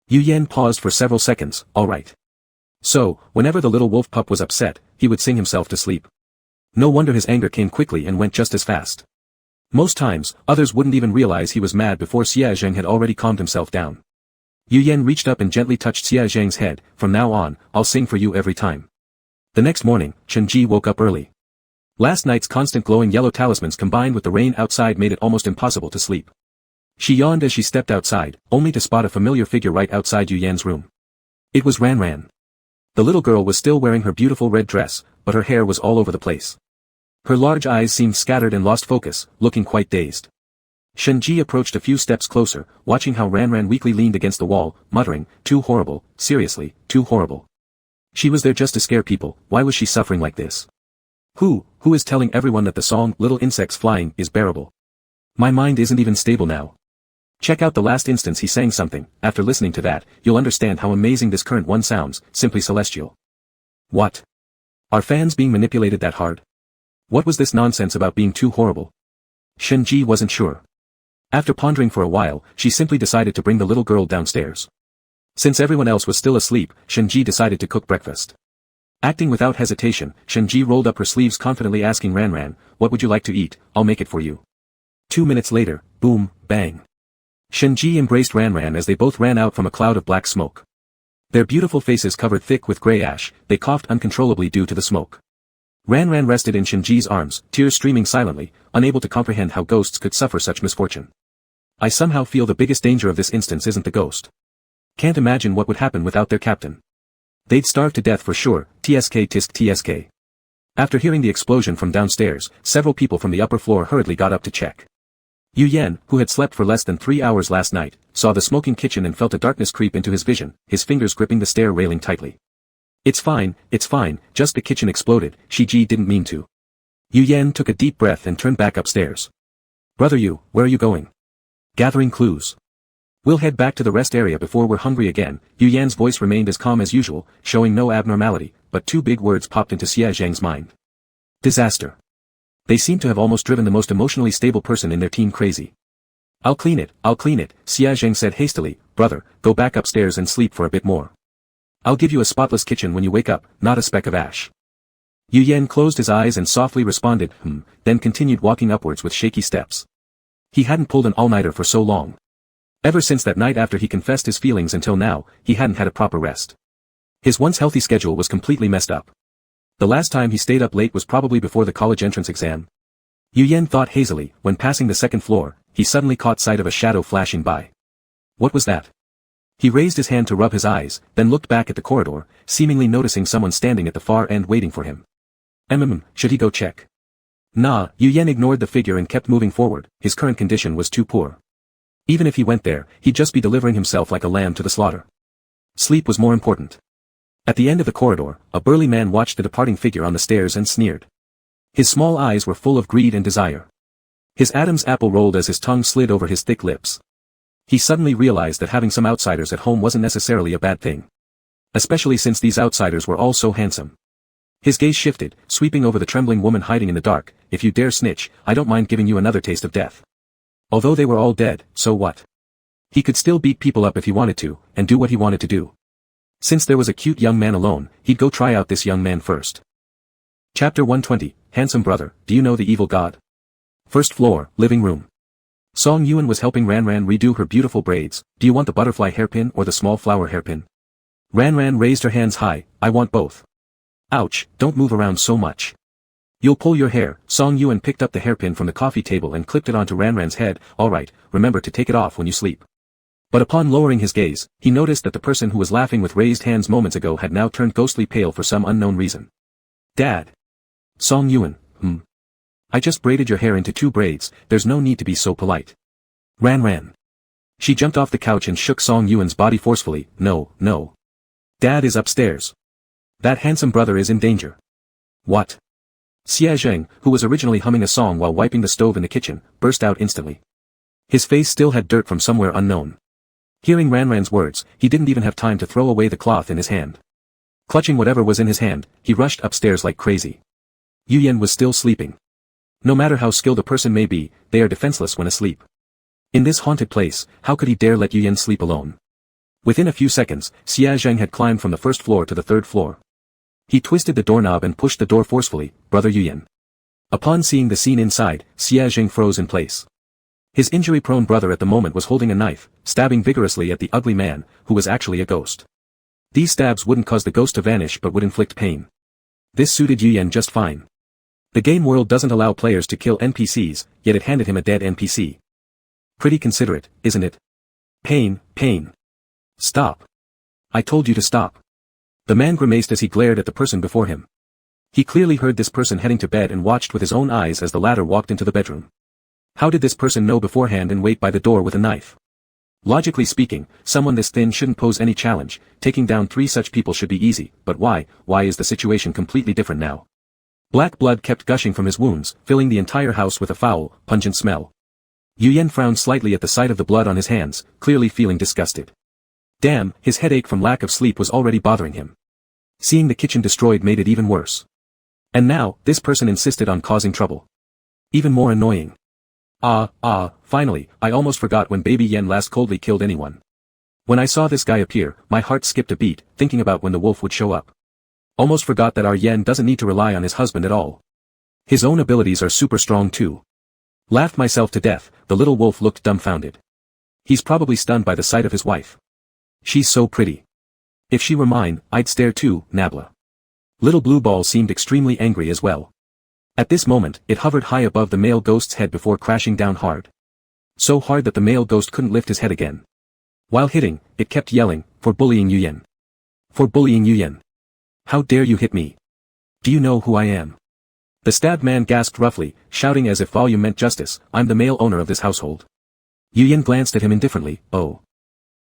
Yu Yan paused for several seconds, alright. So, whenever the little wolf pup was upset, he would sing himself to sleep. No wonder his anger came quickly and went just as fast. Most times, others wouldn't even realize he was mad before Xia Zhang had already calmed himself down. Yu Yan reached up and gently touched Xia Zhang's head, from now on, I'll sing for you every time. The next morning, Shenji woke up early. Last night's constant glowing yellow talismans combined with the rain outside made it almost impossible to sleep. She yawned as she stepped outside, only to spot a familiar figure right outside Yu Yan's room. It was Ran Ran. The little girl was still wearing her beautiful red dress, but her hair was all over the place. Her large eyes seemed scattered and lost focus, looking quite dazed. Shenji approached a few steps closer, watching how Ran Ran weakly leaned against the wall, muttering, "Too horrible, seriously, too horrible." She was there just to scare people, why was she suffering like this? Who is telling everyone that the song, "Little Insects Flying," is bearable? My mind isn't even stable now. Check out the last instance he sang something, after listening to that, you'll understand how amazing this current one sounds, simply celestial. What? Are fans being manipulated that hard? What was this nonsense about being too horrible? Shenji wasn't sure. After pondering for a while, she simply decided to bring the little girl downstairs. Since everyone else was still asleep, Shenji decided to cook breakfast. Acting without hesitation, Shenji rolled up her sleeves confidently asking Ran Ran, "What would you like to eat? I'll make it for you." 2 minutes later, boom, bang. Shenji embraced Ran Ran as they both ran out from a cloud of black smoke. Their beautiful faces covered thick with grey ash, they coughed uncontrollably due to the smoke. Ran Ran rested in Shenji's arms, tears streaming silently, unable to comprehend how ghosts could suffer such misfortune. I somehow feel the biggest danger of this instance isn't the ghost. Can't imagine what would happen without their captain. They'd starve to death for sure, tsk tisk tsk. After hearing the explosion from downstairs, several people from the upper floor hurriedly got up to check. Yu Yan, who had slept for less than 3 hours last night, saw the smoking kitchen and felt a darkness creep into his vision, his fingers gripping the stair railing tightly. It's fine, just the kitchen exploded, Shiji didn't mean to. Yu Yan took a deep breath and turned back upstairs. Brother Yu, where are you going? Gathering clues. We'll head back to the rest area before we're hungry again. Yu Yan's voice remained as calm as usual, showing no abnormality, but 2 big words popped into Xia Zheng's mind. Disaster. They seem to have almost driven the most emotionally stable person in their team crazy. I'll clean it, Xia Zheng said hastily, brother, go back upstairs and sleep for a bit more. I'll give you a spotless kitchen when you wake up, not a speck of ash. Yu Yan closed his eyes and softly responded, then continued walking upwards with shaky steps. He hadn't pulled an all-nighter for so long. Ever since that night after he confessed his feelings until now, he hadn't had a proper rest. His once healthy schedule was completely messed up. The last time he stayed up late was probably before the college entrance exam. Yu Yan thought hazily, when passing the second floor, he suddenly caught sight of a shadow flashing by. What was that? He raised his hand to rub his eyes, then looked back at the corridor, seemingly noticing someone standing at the far end waiting for him. Should he go check? Nah, Yu Yan ignored the figure and kept moving forward, his current condition was too poor. Even if he went there, he'd just be delivering himself like a lamb to the slaughter. Sleep was more important. At the end of the corridor, a burly man watched the departing figure on the stairs and sneered. His small eyes were full of greed and desire. His Adam's apple rolled as his tongue slid over his thick lips. He suddenly realized that having some outsiders at home wasn't necessarily a bad thing. Especially since these outsiders were all so handsome. His gaze shifted, sweeping over the trembling woman hiding in the dark. If you dare snitch, I don't mind giving you another taste of death. Although they were all dead, so what? He could still beat people up if he wanted to, and do what he wanted to do. Since there was a cute young man alone, he'd go try out this young man first. Chapter 120, Handsome Brother, Do You Know the Evil God? First floor, living room. Song Yuan was helping Ran Ran redo her beautiful braids. Do you want the butterfly hairpin or the small flower hairpin? Ran Ran raised her hands high, I want both. Ouch, don't move around so much. You'll pull your hair. Song Yuan picked up the hairpin from the coffee table and clipped it onto Ran Ran's head. Alright, remember to take it off when you sleep. But upon lowering his gaze, he noticed that the person who was laughing with raised hands moments ago had now turned ghostly pale for some unknown reason. Dad. Song Yuan, I just braided your hair into 2 braids, there's no need to be so polite. Ran Ran. She jumped off the couch and shook Song Yuan's body forcefully. No. Dad is upstairs. That handsome brother is in danger. What? Xia Zheng, who was originally humming a song while wiping the stove in the kitchen, burst out instantly. His face still had dirt from somewhere unknown. Hearing Ran Ran's words, he didn't even have time to throw away the cloth in his hand. Clutching whatever was in his hand, he rushed upstairs like crazy. Yu Yan was still sleeping. No matter how skilled a person may be, they are defenseless when asleep. In this haunted place, how could he dare let Yu Yan sleep alone? Within a few seconds, Xia Zheng had climbed from the first floor to the 3rd floor. He twisted the doorknob and pushed the door forcefully. Brother Yu Yan. Upon seeing the scene inside, Xia Zheng froze in place. His injury-prone brother at the moment was holding a knife, stabbing vigorously at the ugly man, who was actually a ghost. These stabs wouldn't cause the ghost to vanish but would inflict pain. This suited Yu Yan just fine. The game world doesn't allow players to kill NPCs, yet it handed him a dead NPC. Pretty considerate, isn't it? Pain, pain. Stop. I told you to stop. The man grimaced as he glared at the person before him. He clearly heard this person heading to bed and watched with his own eyes as the latter walked into the bedroom. How did this person know beforehand and wait by the door with a knife? Logically speaking, someone this thin shouldn't pose any challenge. Taking down 3 such people should be easy, but why is the situation completely different now? Black blood kept gushing from his wounds, filling the entire house with a foul, pungent smell. Yu Yan frowned slightly at the sight of the blood on his hands, clearly feeling disgusted. Damn, his headache from lack of sleep was already bothering him. Seeing the kitchen destroyed made it even worse. And now, this person insisted on causing trouble. Even more annoying. Finally, I almost forgot when baby Yen last coldly killed anyone. When I saw this guy appear, my heart skipped a beat, thinking about when the wolf would show up. Almost forgot that our Yen doesn't need to rely on his husband at all. His own abilities are super strong too. Laughed myself to death, the little wolf looked dumbfounded. He's probably stunned by the sight of his wife. She's so pretty. If she were mine, I'd stare too, Nabla. Little blue ball seemed extremely angry as well. At this moment, it hovered high above the male ghost's head before crashing down hard. So hard that the male ghost couldn't lift his head again. While hitting, it kept yelling, for bullying Yu Yan. For bullying Yu Yan. How dare you hit me? Do you know who I am? The stabbed man gasped roughly, shouting as if volume meant justice, I'm the male owner of this household. Yu Yan glanced at him indifferently, oh.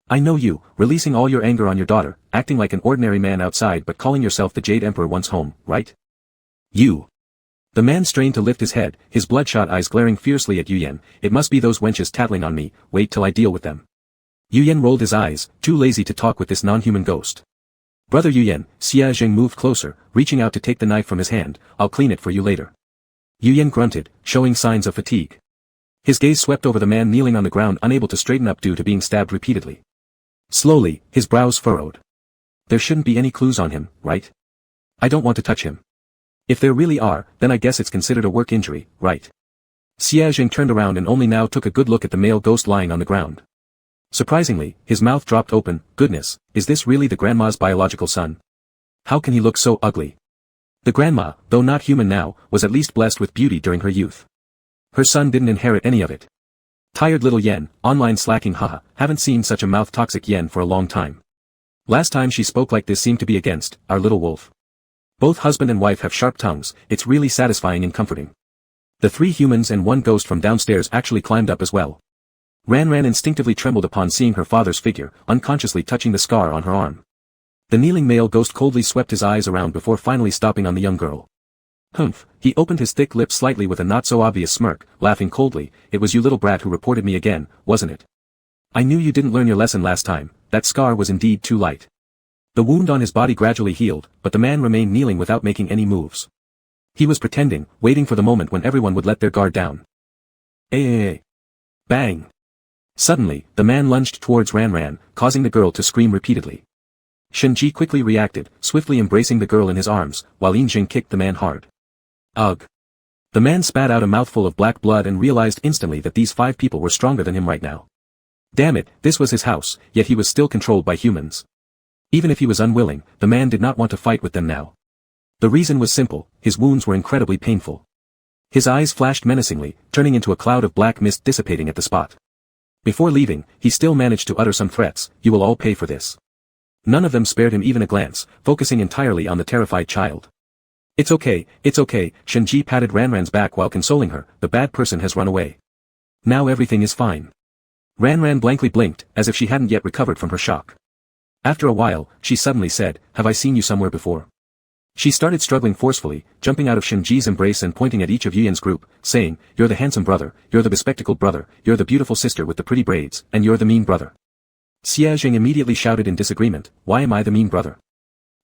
I know you, releasing all your anger on your daughter, acting like an ordinary man outside but calling yourself the Jade Emperor once home, right? You. The man strained to lift his head, his bloodshot eyes glaring fiercely at Yu Yan. It must be those wenches tattling on me, wait till I deal with them. Yu Yan rolled his eyes, too lazy to talk with this non-human ghost. Brother Yu Yan, Xia Zheng moved closer, reaching out to take the knife from his hand, I'll clean it for you later. Yu Yan grunted, showing signs of fatigue. His gaze swept over the man kneeling on the ground unable to straighten up due to being stabbed repeatedly. Slowly, his brows furrowed. There shouldn't be any clues on him, right? I don't want to touch him. If there really are, then I guess it's considered a work injury, right? Xia Zheng turned around and only now took a good look at the male ghost lying on the ground. Surprisingly, his mouth dropped open, goodness, is this really the grandma's biological son? How can he look so ugly? The grandma, though not human now, was at least blessed with beauty during her youth. Her son didn't inherit any of it. Tired little Yen, online slacking haha, haven't seen such a mouth-toxic Yen for a long time. Last time she spoke like this seemed to be against, our little wolf. Both husband and wife have sharp tongues, it's really satisfying and comforting. The 3 humans and 1 ghost from downstairs actually climbed up as well. Ran instinctively trembled upon seeing her father's figure, unconsciously touching the scar on her arm. The kneeling male ghost coldly swept his eyes around before finally stopping on the young girl. Humph, he opened his thick lips slightly with a not-so-obvious smirk, laughing coldly, it was you little brat who reported me again, wasn't it? I knew you didn't learn your lesson last time, that scar was indeed too light. The wound on his body gradually healed, but the man remained kneeling without making any moves. He was pretending, waiting for the moment when everyone would let their guard down. Bang! Suddenly, the man lunged towards Ran, causing the girl to scream repeatedly. Shenji quickly reacted, swiftly embracing the girl in his arms, while Yinjing kicked the man hard. Ugh! The man spat out a mouthful of black blood and realized instantly that these 5 people were stronger than him right now. Damn it, this was his house, yet he was still controlled by humans. Even if he was unwilling, the man did not want to fight with them now. The reason was simple, his wounds were incredibly painful. His eyes flashed menacingly, turning into a cloud of black mist dissipating at the spot. Before leaving, he still managed to utter some threats, you will all pay for this. None of them spared him even a glance, focusing entirely on the terrified child. It's okay, Shenji patted Ran's back while consoling her, the bad person has run away. Now everything is fine. Ran blankly blinked, as if she hadn't yet recovered from her shock. After a while, she suddenly said, have I seen you somewhere before? She started struggling forcefully, jumping out of Shenji's embrace and pointing at each of Yuyan's group, saying, you're the handsome brother, you're the bespectacled brother, you're the beautiful sister with the pretty braids, and you're the mean brother. Xia Zheng immediately shouted in disagreement, why am I the mean brother?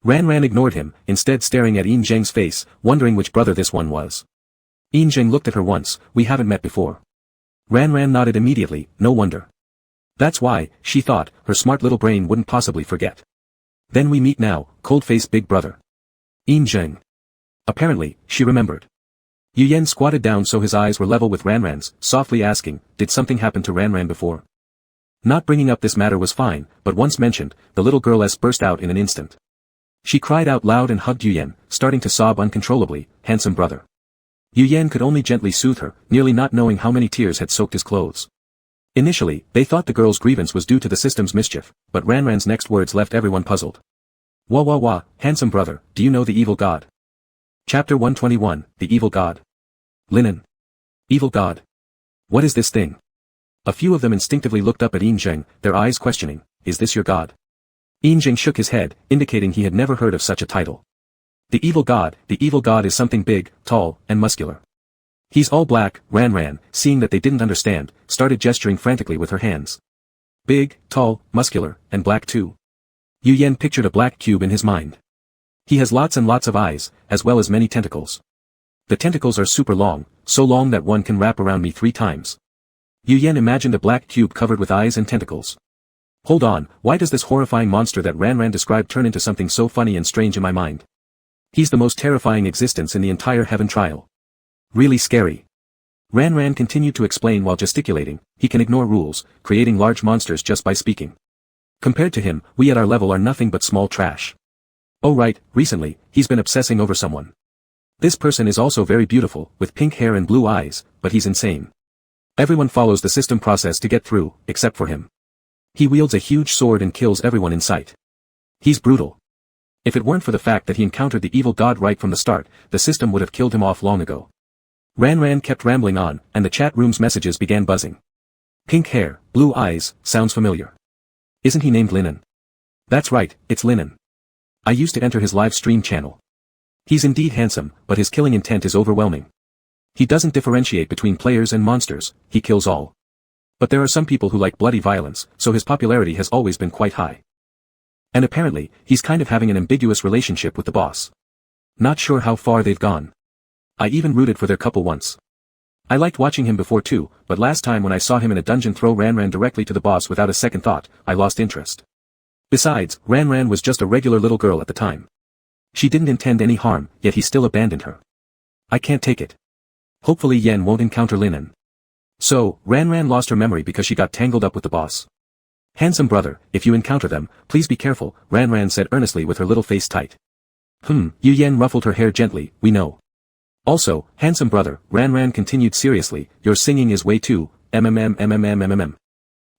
Ran ignored him, instead staring at Yin Zheng's face, wondering which brother this one was. Yin Zheng looked at her once, we haven't met before. Ran nodded immediately, no wonder. That's why, she thought, her smart little brain wouldn't possibly forget. Then we meet now, cold-faced big brother. Yin Zheng. Apparently, she remembered. Yu Yan squatted down so his eyes were level with Ran's, softly asking, did something happen to Ran before? Not bringing up this matter was fine, but once mentioned, the little girl burst out in an instant. She cried out loud and hugged Yu Yan, starting to sob uncontrollably, "Handsome brother." Yu Yan could only gently soothe her, nearly not knowing how many tears had soaked his clothes. Initially, they thought the girl's grievance was due to the system's mischief, but Ranran's next words left everyone puzzled. "Wah wah wah, handsome brother, do you know the evil god?" Chapter 121, The Evil God. Linen. Evil god. What is this thing? A few of them instinctively looked up at Yinzheng, their eyes questioning, "Is this your god?" Yinzheng shook his head, indicating he had never heard of such a title. The evil god is something big, tall, and muscular. He's all black. Ranran, seeing that they didn't understand, started gesturing frantically with her hands. Big, tall, muscular, and black too. Yu Yan pictured a black cube in his mind. He has lots and lots of eyes, as well as many tentacles. The tentacles are super long, so long that one can wrap around me 3 times. Yu Yan imagined a black cube covered with eyes and tentacles. Hold on, why does this horrifying monster that Ranran described turn into something so funny and strange in my mind? He's the most terrifying existence in the entire heaven trial. Really scary. Ranran continued to explain while gesticulating, he can ignore rules, creating large monsters just by speaking. Compared to him, we at our level are nothing but small trash. Oh right, recently, he's been obsessing over someone. This person is also very beautiful, with pink hair and blue eyes, but he's insane. Everyone follows the system process to get through, except for him. He wields a huge sword and kills everyone in sight. He's brutal. If it weren't for the fact that he encountered the evil god right from the start, the system would have killed him off long ago. Ranran kept rambling on, and the chat room's messages began buzzing. Pink hair, blue eyes, sounds familiar. Isn't he named Linen? That's right, it's Linen. I used to enter his live stream channel. He's indeed handsome, but his killing intent is overwhelming. He doesn't differentiate between players and monsters, he kills all. But there are some people who like bloody violence, so his popularity has always been quite high. And apparently, he's kind of having an ambiguous relationship with the boss. Not sure how far they've gone. I even rooted for their couple once. I liked watching him before too, but last time when I saw him in a dungeon throw Ranran directly to the boss without a second thought, I lost interest. Besides, Ranran was just a regular little girl at the time. She didn't intend any harm, yet he still abandoned her. I can't take it. Hopefully Yen won't encounter Linen. So, Ranran lost her memory because she got tangled up with the boss. Handsome brother, if you encounter them, please be careful, Ranran said earnestly with her little face tight. Yu Yen ruffled her hair gently, we know. Also, handsome brother, Ranran continued seriously, your singing is way too, mmm.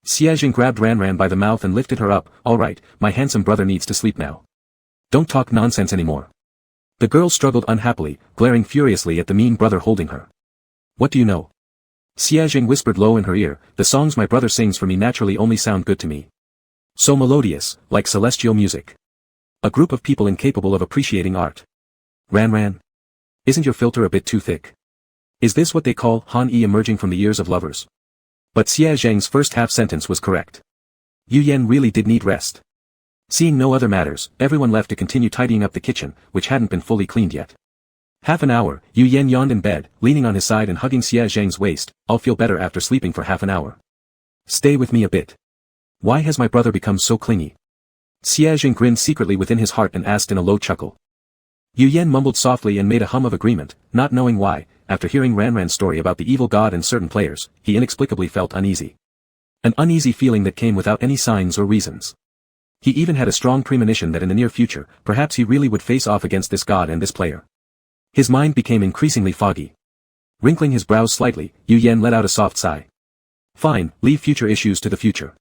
Xiajing grabbed Ranran by the mouth and lifted her up, alright, my handsome brother needs to sleep now. Don't talk nonsense anymore. The girl struggled unhappily, glaring furiously at the mean brother holding her. What do you know? Xiajing whispered low in her ear, the songs my brother sings for me naturally only sound good to me. So melodious, like celestial music. A group of people incapable of appreciating art. Ranran? Isn't your filter a bit too thick? Is this what they call Han-E emerging from the ears of lovers? But Xia Zheng's first half sentence was correct. Yu Yan really did need rest. Seeing no other matters, everyone left to continue tidying up the kitchen, which hadn't been fully cleaned yet. Half an hour, Yu Yan yawned in bed, leaning on his side and hugging Xia Zheng's waist, I'll feel better after sleeping for half an hour. Stay with me a bit. Why has my brother become so clingy? Xia Zheng grinned secretly within his heart and asked in a low chuckle. Yu Yan mumbled softly and made a hum of agreement, not knowing why, after hearing Ranran's story about the evil god and certain players, he inexplicably felt uneasy. An uneasy feeling that came without any signs or reasons. He even had a strong premonition that in the near future, perhaps he really would face off against this god and this player. His mind became increasingly foggy. Wrinkling his brows slightly, Yu Yan let out a soft sigh. Fine, leave future issues to the future.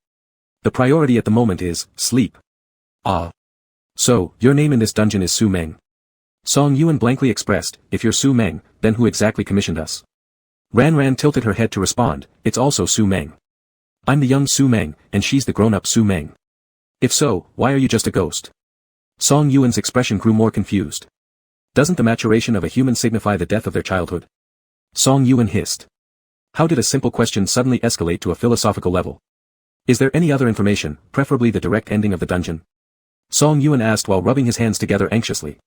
The priority at the moment is, sleep. Ah. So, your name in this dungeon is Su Meng. Song Yuan blankly expressed, if you're Su Meng, then who exactly commissioned us? Ranran tilted her head to respond, it's also Su Meng. I'm the young Su Meng, and she's the grown-up Su Meng. If so, why are you just a ghost? Song Yuan's expression grew more confused. Doesn't the maturation of a human signify the death of their childhood? Song Yuan hissed. How did a simple question suddenly escalate to a philosophical level? Is there any other information, preferably the direct ending of the dungeon? Song Yuan asked while rubbing his hands together anxiously.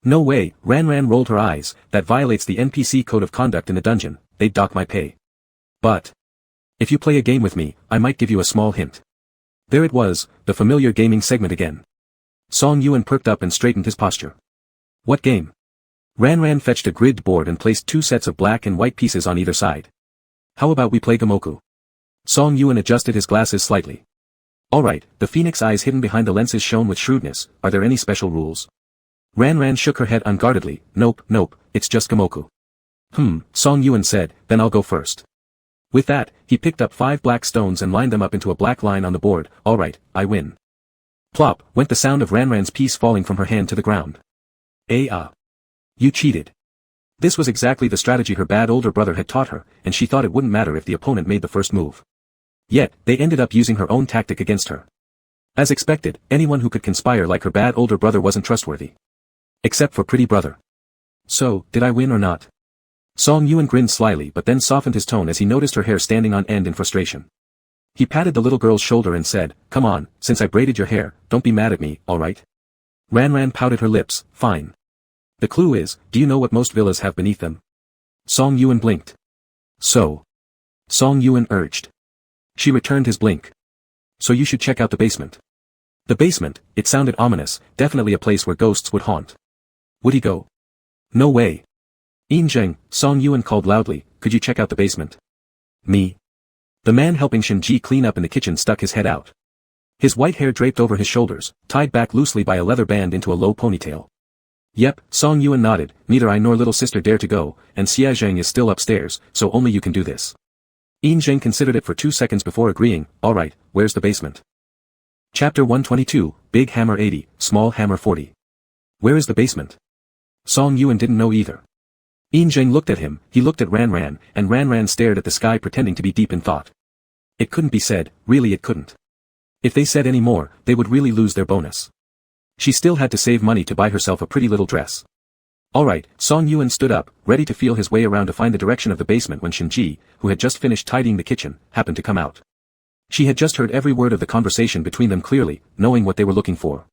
No way, Ranran rolled her eyes, that violates the NPC code of conduct in the dungeon, they'd dock my pay. But if you play a game with me, I might give you a small hint. There it was, the familiar gaming segment again. Song Yuan perked up and straightened his posture. What game? Ranran fetched a grid board and placed 2 sets of black and white pieces on either side. How about we play Gamoku? Song Yuan adjusted his glasses slightly. Alright, the phoenix eyes hidden behind the lenses shone with shrewdness. Are there any special rules? Ran shook her head unguardedly. Nope, it's just Gamoku. Song Yuan said, then I'll go first. With that, he picked up 5 black stones and lined them up into a black line on the board. Alright, I win. Plop, went the sound of Ran's piece falling from her hand to the ground. You cheated. This was exactly the strategy her bad older brother had taught her, and she thought it wouldn't matter if the opponent made the first move. Yet, they ended up using her own tactic against her. As expected, anyone who could conspire like her bad older brother wasn't trustworthy. Except for pretty brother. So, did I win or not? Song Yuan grinned slyly but then softened his tone as he noticed her hair standing on end in frustration. He patted the little girl's shoulder and said, come on, since I braided your hair, don't be mad at me, alright? Ran pouted her lips, fine. The clue is, do you know what most villas have beneath them? Song Yuan blinked. So. Song Yuan urged. She returned his blink. So you should check out the basement. The basement, it sounded ominous, definitely a place where ghosts would haunt. Would he go? No way. Zheng, Song Yuan called loudly, could you check out the basement? Me. The man helping Shinji clean up in the kitchen stuck his head out. His white hair draped over his shoulders, tied back loosely by a leather band into a low ponytail. Yep, Song Yuan nodded, neither I nor little sister dare to go, and Zheng is still upstairs, so only you can do this. Zheng considered it for 2 seconds before agreeing, alright, where's the basement? Chapter 122, Big Hammer 80, Small Hammer 40. Where is the basement? Song Yuan didn't know either. Zheng looked at him, he looked at Ran, and Ran stared at the sky pretending to be deep in thought. It couldn't be said, really it couldn't. If they said any more, they would really lose their bonus. She still had to save money to buy herself a pretty little dress. Alright, Song Yuan stood up, ready to feel his way around to find the direction of the basement when Shinji, who had just finished tidying the kitchen, happened to come out. She had just heard every word of the conversation between them clearly, knowing what they were looking for.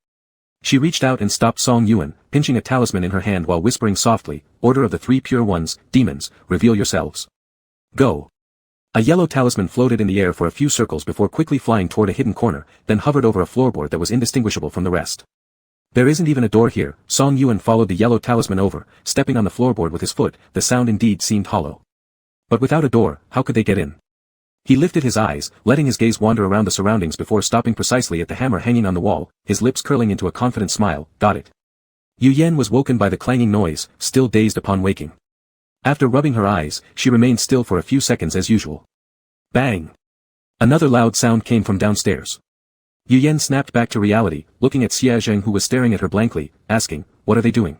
She reached out and stopped Song Yuan, pinching a talisman in her hand while whispering softly, Order of the 3 Pure Ones, Demons, reveal yourselves. Go. A yellow talisman floated in the air for a few circles before quickly flying toward a hidden corner, then hovered over a floorboard that was indistinguishable from the rest. There isn't even a door here, Song Yuan followed the yellow talisman over, stepping on the floorboard with his foot, the sound indeed seemed hollow. But without a door, how could they get in? He lifted his eyes, letting his gaze wander around the surroundings before stopping precisely at the hammer hanging on the wall, his lips curling into a confident smile, got it. Yu Yan was woken by the clanging noise, still dazed upon waking. After rubbing her eyes, she remained still for a few seconds as usual. Bang! Another loud sound came from downstairs. Yu Yan snapped back to reality, looking at Zheng who was staring at her blankly, asking, what are they doing?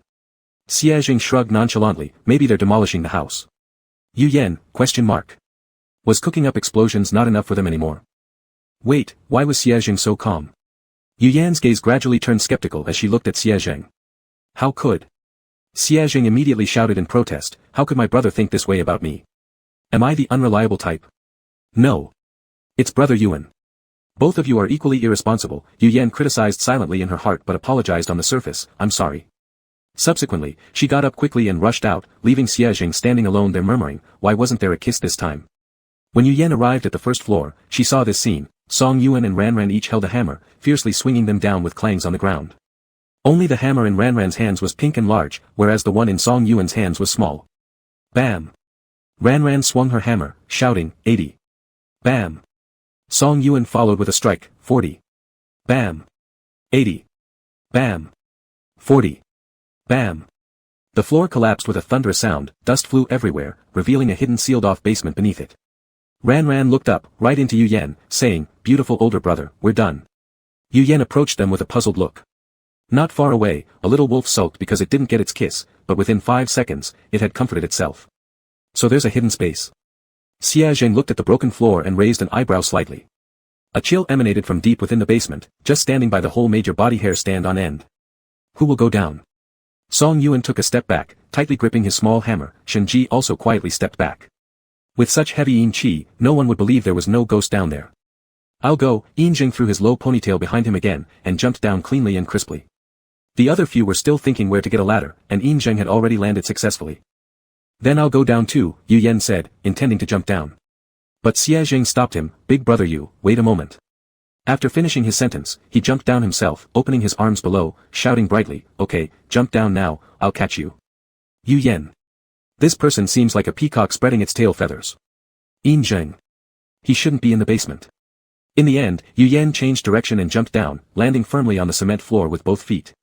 Zheng shrugged nonchalantly, maybe they're demolishing the house. Yu Yan, ? Was cooking up explosions not enough for them anymore? Wait, why was Zheng so calm? Yu Yan's gaze gradually turned skeptical as she looked at Zheng. How could? Zheng immediately shouted in protest, how could my brother think this way about me? Am I the unreliable type? No. It's Brother Yuan. Both of you are equally irresponsible, Yu Yan criticized silently in her heart but apologized on the surface, I'm sorry. Subsequently, she got up quickly and rushed out, leaving Zheng standing alone there murmuring, why wasn't there a kiss this time? When Yu Yan arrived at the first floor, she saw this scene. Song Yuan and Ran each held a hammer, fiercely swinging them down with clangs on the ground. Only the hammer in Ran's hands was pink and large, whereas the one in Song Yuan's hands was small. Bam! Ran swung her hammer, shouting, 80. Bam! Song Yuan followed with a strike, 40. Bam! 80. Bam! 40. Bam! The floor collapsed with a thunderous sound, dust flew everywhere, revealing a hidden sealed-off basement beneath it. Ran looked up, right into Yu Yan, saying, beautiful older brother, we're done. Yu Yan approached them with a puzzled look. Not far away, a little wolf sulked because it didn't get its kiss, but within 5 seconds, it had comforted itself. So there's a hidden space. Zheng looked at the broken floor and raised an eyebrow slightly. A chill emanated from deep within the basement, just standing by the hole made your body hair stand on end. Who will go down? Song Yuan took a step back, tightly gripping his small hammer, Shinji also quietly stepped back. With such heavy chi, no one would believe there was no ghost down there. I'll go, Zheng threw his low ponytail behind him again, and jumped down cleanly and crisply. The other few were still thinking where to get a ladder, and Zheng had already landed successfully. Then I'll go down too, Yu Yan said, intending to jump down. But Zheng stopped him, big brother you, wait a moment. After finishing his sentence, he jumped down himself, opening his arms below, shouting brightly, okay, jump down now, I'll catch you. Yu Yan. This person seems like a peacock spreading its tail feathers. Zheng. He shouldn't be in the basement. In the end, Yu Yan changed direction and jumped down, landing firmly on the cement floor with both feet.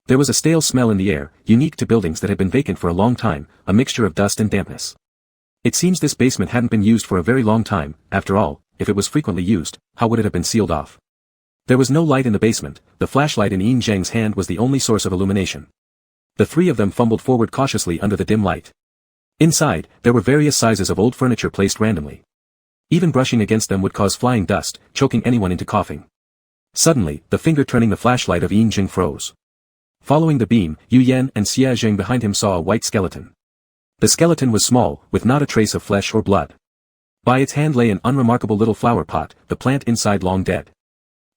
There was a stale smell in the air, unique to buildings that had been vacant for a long time, a mixture of dust and dampness. It seems this basement hadn't been used for a very long time. After all, if it was frequently used, how would it have been sealed off? There was no light in the basement. The flashlight in Yin Zheng's hand was the only source of illumination. The three of them fumbled forward cautiously under the dim light. Inside, there were various sizes of old furniture placed randomly. Even brushing against them would cause flying dust, choking anyone into coughing. Suddenly, the finger turning the flashlight of Yin Zheng froze. Following the beam, Yu Yan and Xia Zheng behind him saw a white skeleton. The skeleton was small, with not a trace of flesh or blood. By its hand lay an unremarkable little flower pot, the plant inside long dead.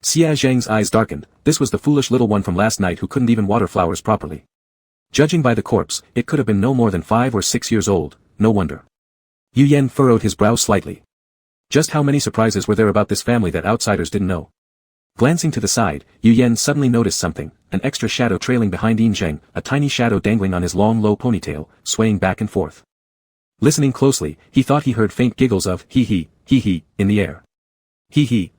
Xia Zheng's eyes darkened. This was the foolish little one from last night who couldn't even water flowers properly. Judging by the corpse, it could have been no more than 5 or 6 years old, no wonder. Yu Yan furrowed his brow slightly. Just how many surprises were there about this family that outsiders didn't know? Glancing to the side, Yu Yan suddenly noticed something, an extra shadow trailing behind Yin Zheng, a tiny shadow dangling on his long low ponytail, swaying back and forth. Listening closely, he thought he heard faint giggles of hee, in the air. Hee.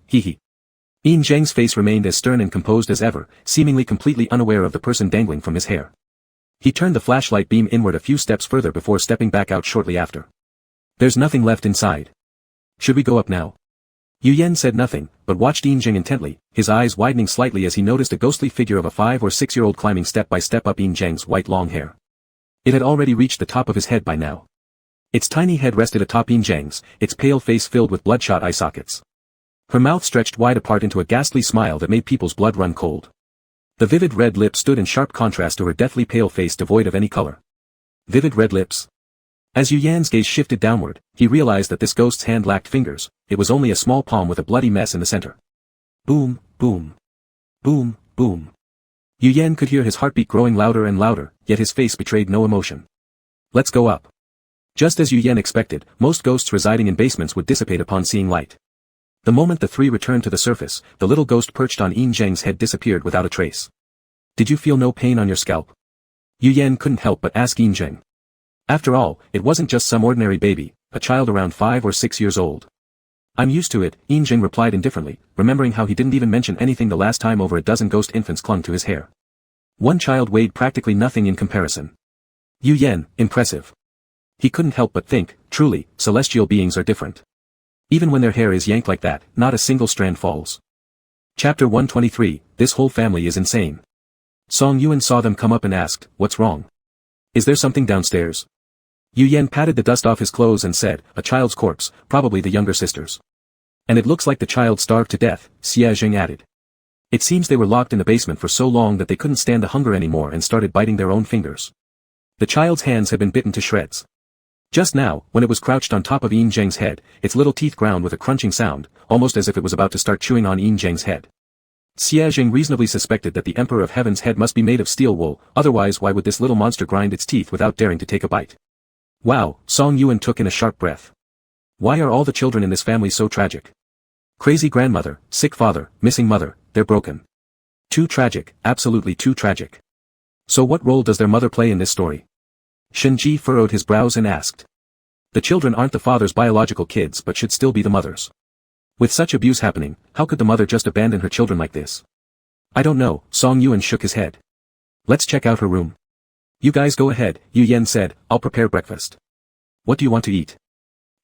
Yin Zheng's face remained as stern and composed as ever, seemingly completely unaware of the person dangling from his hair. He turned the flashlight beam inward a few steps further before stepping back out shortly after. There's nothing left inside. Should we go up now? Yu Yan said nothing, but watched Yin Zheng intently, his eyes widening slightly as he noticed a ghostly figure of a 5 or 6-year-old climbing step by step up Yin Zheng's white long hair. It had already reached the top of his head by now. Its tiny head rested atop Yin Zheng's, its pale face filled with bloodshot eye sockets. Her mouth stretched wide apart into a ghastly smile that made people's blood run cold. The vivid red lips stood in sharp contrast to her deathly pale face devoid of any color. Vivid red lips. As Yu Yan's gaze shifted downward, he realized that this ghost's hand lacked fingers. It was only a small palm with a bloody mess in the center. Boom, boom. Boom, boom. Yu Yan could hear his heartbeat growing louder and louder, yet his face betrayed no emotion. Let's go up. Just as Yu Yan expected, most ghosts residing in basements would dissipate upon seeing light. The moment the three returned to the surface, the little ghost perched on Yin Zheng's head disappeared without a trace. Did you feel no pain on your scalp? Yu Yan couldn't help but ask Yin Zheng. After all, it wasn't just some ordinary baby, a child around 5 or 6 years old. I'm used to it, Yin Zheng replied indifferently, remembering how he didn't even mention anything the last time over a dozen ghost infants clung to his hair. One child weighed practically nothing in comparison. Yu Yan, impressive. He couldn't help but think, truly, celestial beings are different. Even when their hair is yanked like that, not a single strand falls. Chapter 123, This whole family is insane. Song Yuan saw them come up and asked, what's wrong? Is there something downstairs? Yu Yan patted the dust off his clothes and said, a child's corpse, probably the younger sister's. And it looks like the child starved to death, Xia Zheng added. It seems they were locked in the basement for so long that they couldn't stand the hunger anymore and started biting their own fingers. The child's hands had been bitten to shreds. Just now, when it was crouched on top of Yin Zheng's head, its little teeth ground with a crunching sound, almost as if it was about to start chewing on Yin Zheng's head. Xia Zheng reasonably suspected that the Emperor of Heaven's head must be made of steel wool, otherwise why would this little monster grind its teeth without daring to take a bite? Wow, Song Yuan took in a sharp breath. Why are all the children in this family so tragic? Crazy grandmother, sick father, missing mother, they're broken. Too tragic, absolutely too tragic. So what role does their mother play in this story? Shen Ji furrowed his brows and asked. The children aren't the father's biological kids but should still be the mother's. With such abuse happening, how could the mother just abandon her children like this? I don't know, Song Yuan shook his head. Let's check out her room. You guys go ahead, Yu Yan said, I'll prepare breakfast. What do you want to eat?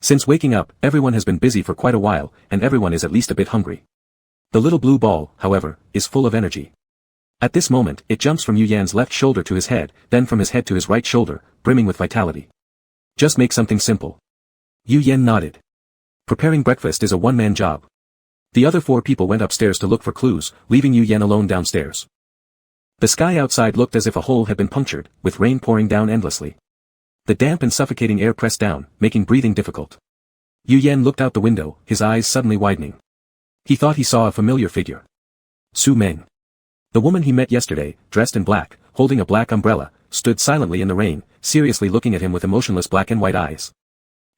Since waking up, everyone has been busy for quite a while, and everyone is at least a bit hungry. The little blue ball, however, is full of energy. At this moment, it jumps from Yu Yan's left shoulder to his head, then from his head to his right shoulder, brimming with vitality. Just make something simple. Yu Yan nodded. Preparing breakfast is a one-man job. The other 4 people went upstairs to look for clues, leaving Yu Yan alone downstairs. The sky outside looked as if a hole had been punctured, with rain pouring down endlessly. The damp and suffocating air pressed down, making breathing difficult. Yu Yan looked out the window, his eyes suddenly widening. He thought he saw a familiar figure. Su Meng. The woman he met yesterday, dressed in black, holding a black umbrella, stood silently in the rain, seriously looking at him with emotionless black and white eyes.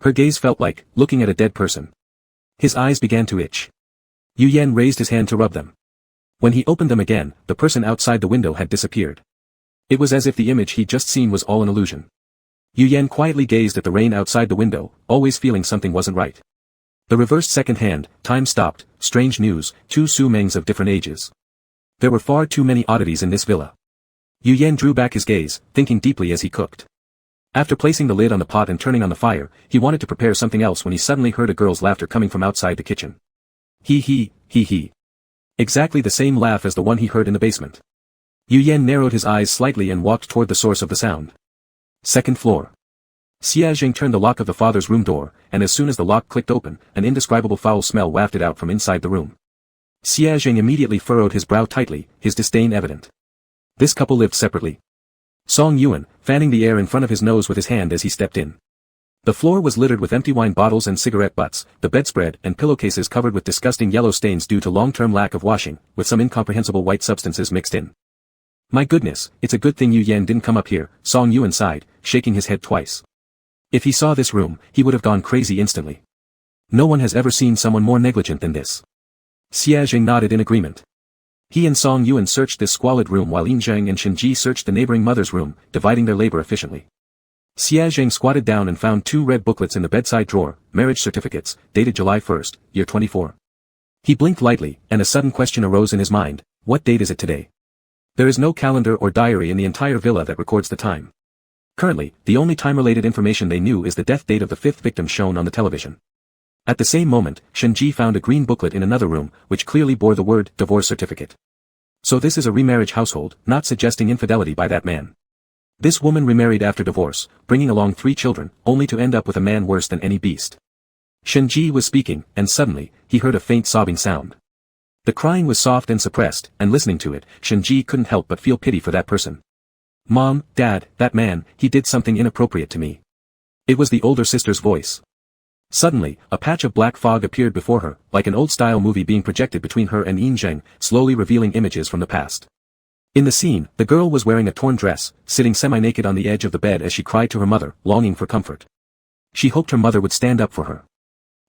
Her gaze felt like looking at a dead person. His eyes began to itch. Yu Yan raised his hand to rub them. When he opened them again, the person outside the window had disappeared. It was as if the image he'd just seen was all an illusion. Yu Yan quietly gazed at the rain outside the window, always feeling something wasn't right. The reversed second hand, time stopped, strange news, 2 Su-mengs of different ages. There were far too many oddities in this villa. Yu Yan drew back his gaze, thinking deeply as he cooked. After placing the lid on the pot and turning on the fire, he wanted to prepare something else when he suddenly heard a girl's laughter coming from outside the kitchen. He he, he he. Exactly the same laugh as the one he heard in the basement. Yu Yan narrowed his eyes slightly and walked toward the source of the sound. Second floor. Xia Jing turned the lock of the father's room door, and as soon as the lock clicked open, an indescribable foul smell wafted out from inside the room. Xia Jing immediately furrowed his brow tightly, his disdain evident. This couple lived separately. Song Yuan, fanning the air in front of his nose with his hand as he stepped in. The floor was littered with empty wine bottles and cigarette butts, the bedspread and pillowcases covered with disgusting yellow stains due to long-term lack of washing, with some incomprehensible white substances mixed in. My goodness, it's a good thing Yu Yan didn't come up here, Song Yuan sighed, shaking his head twice. If he saw this room, he would have gone crazy instantly. No one has ever seen someone more negligent than this. Xia Jing nodded in agreement. He and Song Yuan searched this squalid room while Yin Zheng and Shen Ji searched the neighboring mother's room, dividing their labor efficiently. Xia Jing squatted down and found 2 red booklets in the bedside drawer, marriage certificates, dated July 1st, year 24. He blinked lightly, and a sudden question arose in his mind, what date is it today? There is no calendar or diary in the entire villa that records the time. Currently, the only time-related information they knew is the death date of the 5th victim shown on the television. At the same moment, Shen Ji found a green booklet in another room, which clearly bore the word, divorce certificate. So this is a remarriage household, not suggesting infidelity by that man. This woman remarried after divorce, bringing along 3 children, only to end up with a man worse than any beast. Shen Ji was speaking, and suddenly, he heard a faint sobbing sound. The crying was soft and suppressed, and listening to it, Shen Ji couldn't help but feel pity for that person. Mom, Dad, that man, he did something inappropriate to me. It was the older sister's voice. Suddenly, a patch of black fog appeared before her, like an old-style movie being projected between her and Yin Zheng, slowly revealing images from the past. In the scene, the girl was wearing a torn dress, sitting semi-naked on the edge of the bed as she cried to her mother, longing for comfort. She hoped her mother would stand up for her.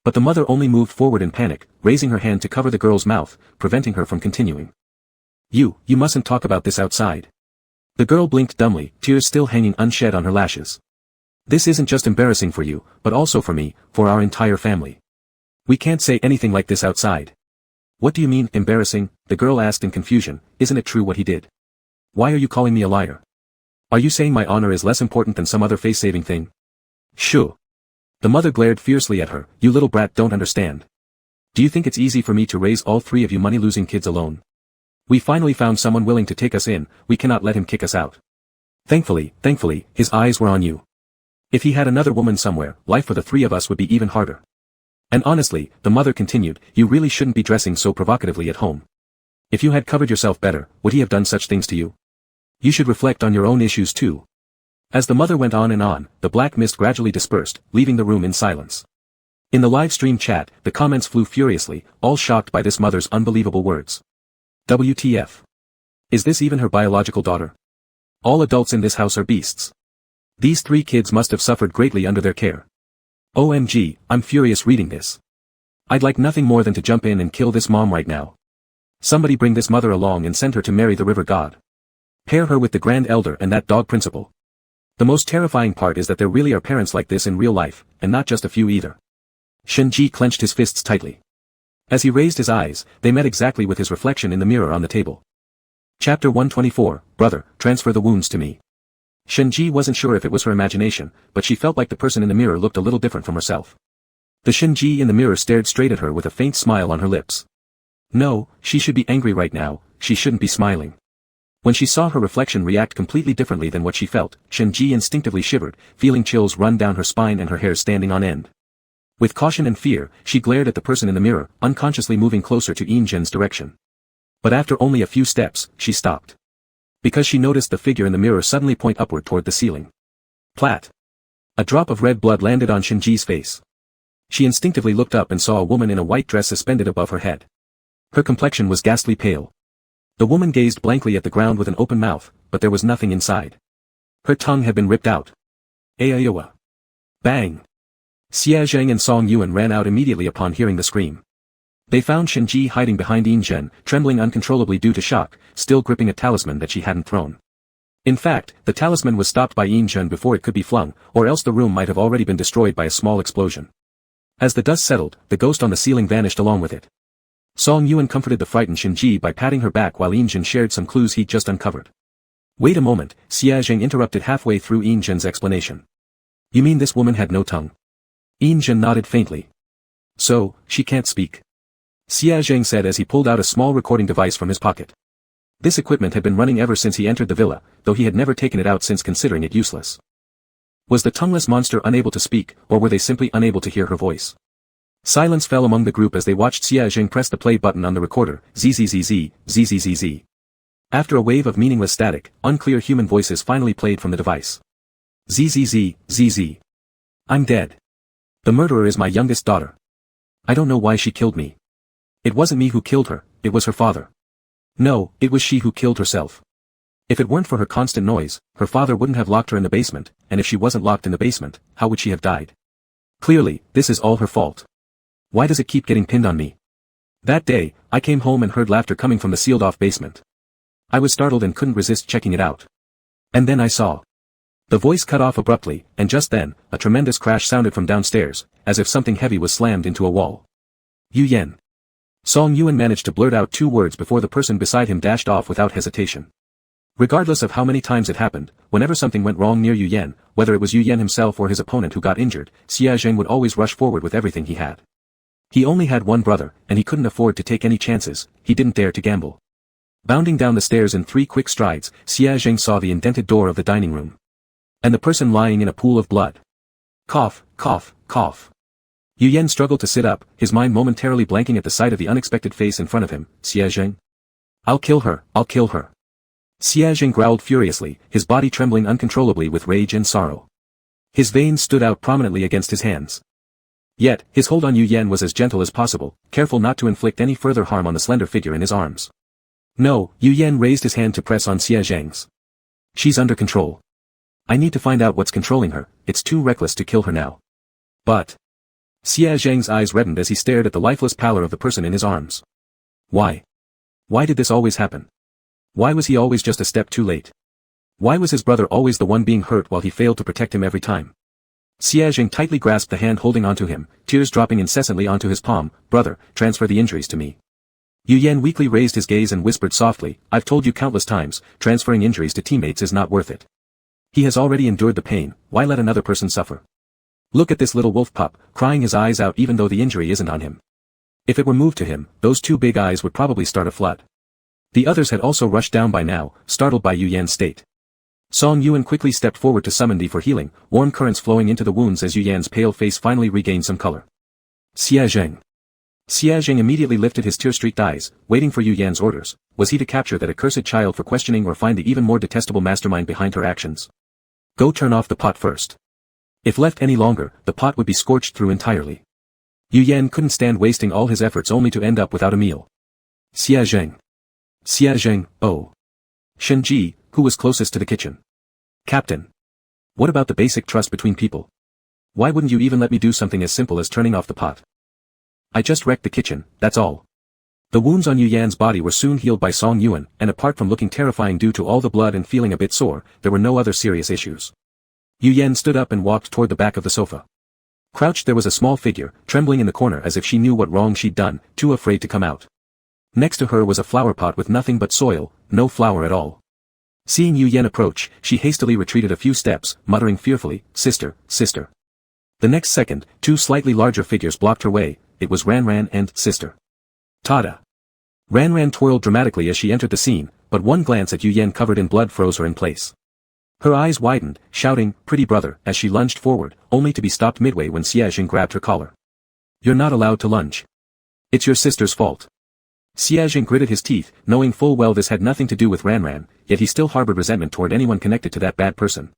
But the mother only moved forward in panic, raising her hand to cover the girl's mouth, preventing her from continuing. You mustn't talk about this outside. The girl blinked dumbly, tears still hanging unshed on her lashes. This isn't just embarrassing for you, but also for me, for our entire family. We can't say anything like this outside. What do you mean, embarrassing? The girl asked in confusion, isn't it true what he did? Why are you calling me a liar? Are you saying my honor is less important than some other face-saving thing? Shoo. The mother glared fiercely at her, you little brat don't understand. Do you think it's easy for me to raise all 3 of you money-losing kids alone? We finally found someone willing to take us in, we cannot let him kick us out. Thankfully, his eyes were on you. If he had another woman somewhere, life for the 3 of us would be even harder. And honestly, the mother continued, you really shouldn't be dressing so provocatively at home. If you had covered yourself better, would he have done such things to you? You should reflect on your own issues too. As the mother went on and on, the black mist gradually dispersed, leaving the room in silence. In the live stream chat, the comments flew furiously, all shocked by this mother's unbelievable words. WTF. Is this even her biological daughter? All adults in this house are beasts. These 3 kids must have suffered greatly under their care. OMG, I'm furious reading this. I'd like nothing more than to jump in and kill this mom right now. Somebody bring this mother along and send her to marry the river god. Pair her with the grand elder and that dog principal. The most terrifying part is that there really are parents like this in real life, and not just a few either. Shen Ji clenched his fists tightly. As he raised his eyes, they met exactly with his reflection in the mirror on the table. Chapter 124, Brother, transfer the wounds to me. Shen Ji wasn't sure if it was her imagination, but she felt like the person in the mirror looked a little different from herself. The Shen Ji in the mirror stared straight at her with a faint smile on her lips. No, she should be angry right now, she shouldn't be smiling. When she saw her reflection react completely differently than what she felt, Shen Ji instinctively shivered, feeling chills run down her spine and her hair standing on end. With caution and fear, she glared at the person in the mirror, unconsciously moving closer to Yin Zhen's direction. But after only a few steps, she stopped. Because she noticed the figure in the mirror suddenly point upward toward the ceiling. Plat. A drop of red blood landed on Shen Ji's face. She instinctively looked up and saw a woman in a white dress suspended above her head. Her complexion was ghastly pale. The woman gazed blankly at the ground with an open mouth, but there was nothing inside. Her tongue had been ripped out. Ayayoa. Bang. Xia Zheng and Song Yuan ran out immediately upon hearing the scream. They found Shen Ji hiding behind Yin Zhen, trembling uncontrollably due to shock, still gripping a talisman that she hadn't thrown. In fact, the talisman was stopped by Yin Zhen before it could be flung, or else the room might have already been destroyed by a small explosion. As the dust settled, the ghost on the ceiling vanished along with it. Song Yuan comforted the frightened Shinji by patting her back while Yinjin shared some clues he'd just uncovered. Wait a moment, Xiazheng interrupted halfway through Yinjin's explanation. You mean this woman had no tongue? Yinjin nodded faintly. So, she can't speak. Xiazheng said as he pulled out a small recording device from his pocket. This equipment had been running ever since he entered the villa, though he had never taken it out since considering it useless. Was the tongueless monster unable to speak, or were they simply unable to hear her voice? Silence fell among the group as they watched Xiazheng press the play button on the recorder, zzz, zzz. After a wave of meaningless static, unclear human voices finally played from the device. Zzz, zz. I'm dead. The murderer is my youngest daughter. I don't know why she killed me. It wasn't me who killed her, it was her father. No, it was she who killed herself. If it weren't for her constant noise, her father wouldn't have locked her in the basement, and if she wasn't locked in the basement, how would she have died? Clearly, this is all her fault. Why does it keep getting pinned on me? That day, I came home and heard laughter coming from the sealed-off basement. I was startled and couldn't resist checking it out. And then I saw. The voice cut off abruptly, and just then, a tremendous crash sounded from downstairs, as if something heavy was slammed into a wall. Yu Yan. Song Yuan managed to blurt out 2 words before the person beside him dashed off without hesitation. Regardless of how many times it happened, whenever something went wrong near Yu Yan, whether it was Yu Yan himself or his opponent who got injured, Xiazheng would always rush forward with everything he had. He only had one brother, and he couldn't afford to take any chances, he didn't dare to gamble. Bounding down the stairs in 3 quick strides, Xiazheng saw the indented door of the dining room. And the person lying in a pool of blood. Cough, cough, cough. Yu Yan struggled to sit up, his mind momentarily blanking at the sight of the unexpected face in front of him. Xiazheng? I'll kill her, I'll kill her. Xiazheng growled furiously, his body trembling uncontrollably with rage and sorrow. His veins stood out prominently against his hands. Yet, his hold on Yu Yan was as gentle as possible, careful not to inflict any further harm on the slender figure in his arms. No, Yu Yan raised his hand to press on Xiazheng's. She's under control. I need to find out what's controlling her, it's too reckless to kill her now. But. Xiazheng's eyes reddened as he stared at the lifeless pallor of the person in his arms. Why? Why did this always happen? Why was he always just a step too late? Why was his brother always the one being hurt while he failed to protect him every time? Xiazheng tightly grasped the hand holding onto him, tears dropping incessantly onto his palm. Brother, transfer the injuries to me. Yu Yan weakly raised his gaze and whispered softly, I've told you countless times, transferring injuries to teammates is not worth it. He has already endured the pain, why let another person suffer? Look at this little wolf pup, crying his eyes out even though the injury isn't on him. If it were moved to him, those 2 big eyes would probably start a flood. The others had also rushed down by now, startled by Yu Yan's state. Song Yuan quickly stepped forward to summon Di for healing, warm currents flowing into the wounds as Yu Yan's pale face finally regained some color. Xiazheng. Xiazheng immediately lifted his tear-streaked eyes, waiting for Yu Yan's orders. Was he to capture that accursed child for questioning or find the even more detestable mastermind behind her actions? Go turn off the pot first. If left any longer, the pot would be scorched through entirely. Yu Yan couldn't stand wasting all his efforts only to end up without a meal. Xiazheng. Xiazheng, oh. Shinji, who was closest to the kitchen. Captain. What about the basic trust between people? Why wouldn't you even let me do something as simple as turning off the pot? I just wrecked the kitchen, that's all. The wounds on Yu Yan's body were soon healed by Song Yuan, and apart from looking terrifying due to all the blood and feeling a bit sore, there were no other serious issues. Yu Yan stood up and walked toward the back of the sofa. Crouched there was a small figure, trembling in the corner as if she knew what wrong she'd done, too afraid to come out. Next to her was a flower pot with nothing but soil, no flower at all. Seeing Yu Yan approach, she hastily retreated a few steps, muttering fearfully, Sister, sister. The next second, 2 slightly larger figures blocked her way, it was Ranran and Sister. Tada. Ranran twirled dramatically as she entered the scene, but one glance at Yu Yan covered in blood froze her in place. Her eyes widened, shouting, pretty brother, as she lunged forward, only to be stopped midway when Xiazheng grabbed her collar. You're not allowed to lunge. It's your sister's fault. Xiazheng gritted his teeth, knowing full well this had nothing to do with Ranran, yet he still harbored resentment toward anyone connected to that bad person.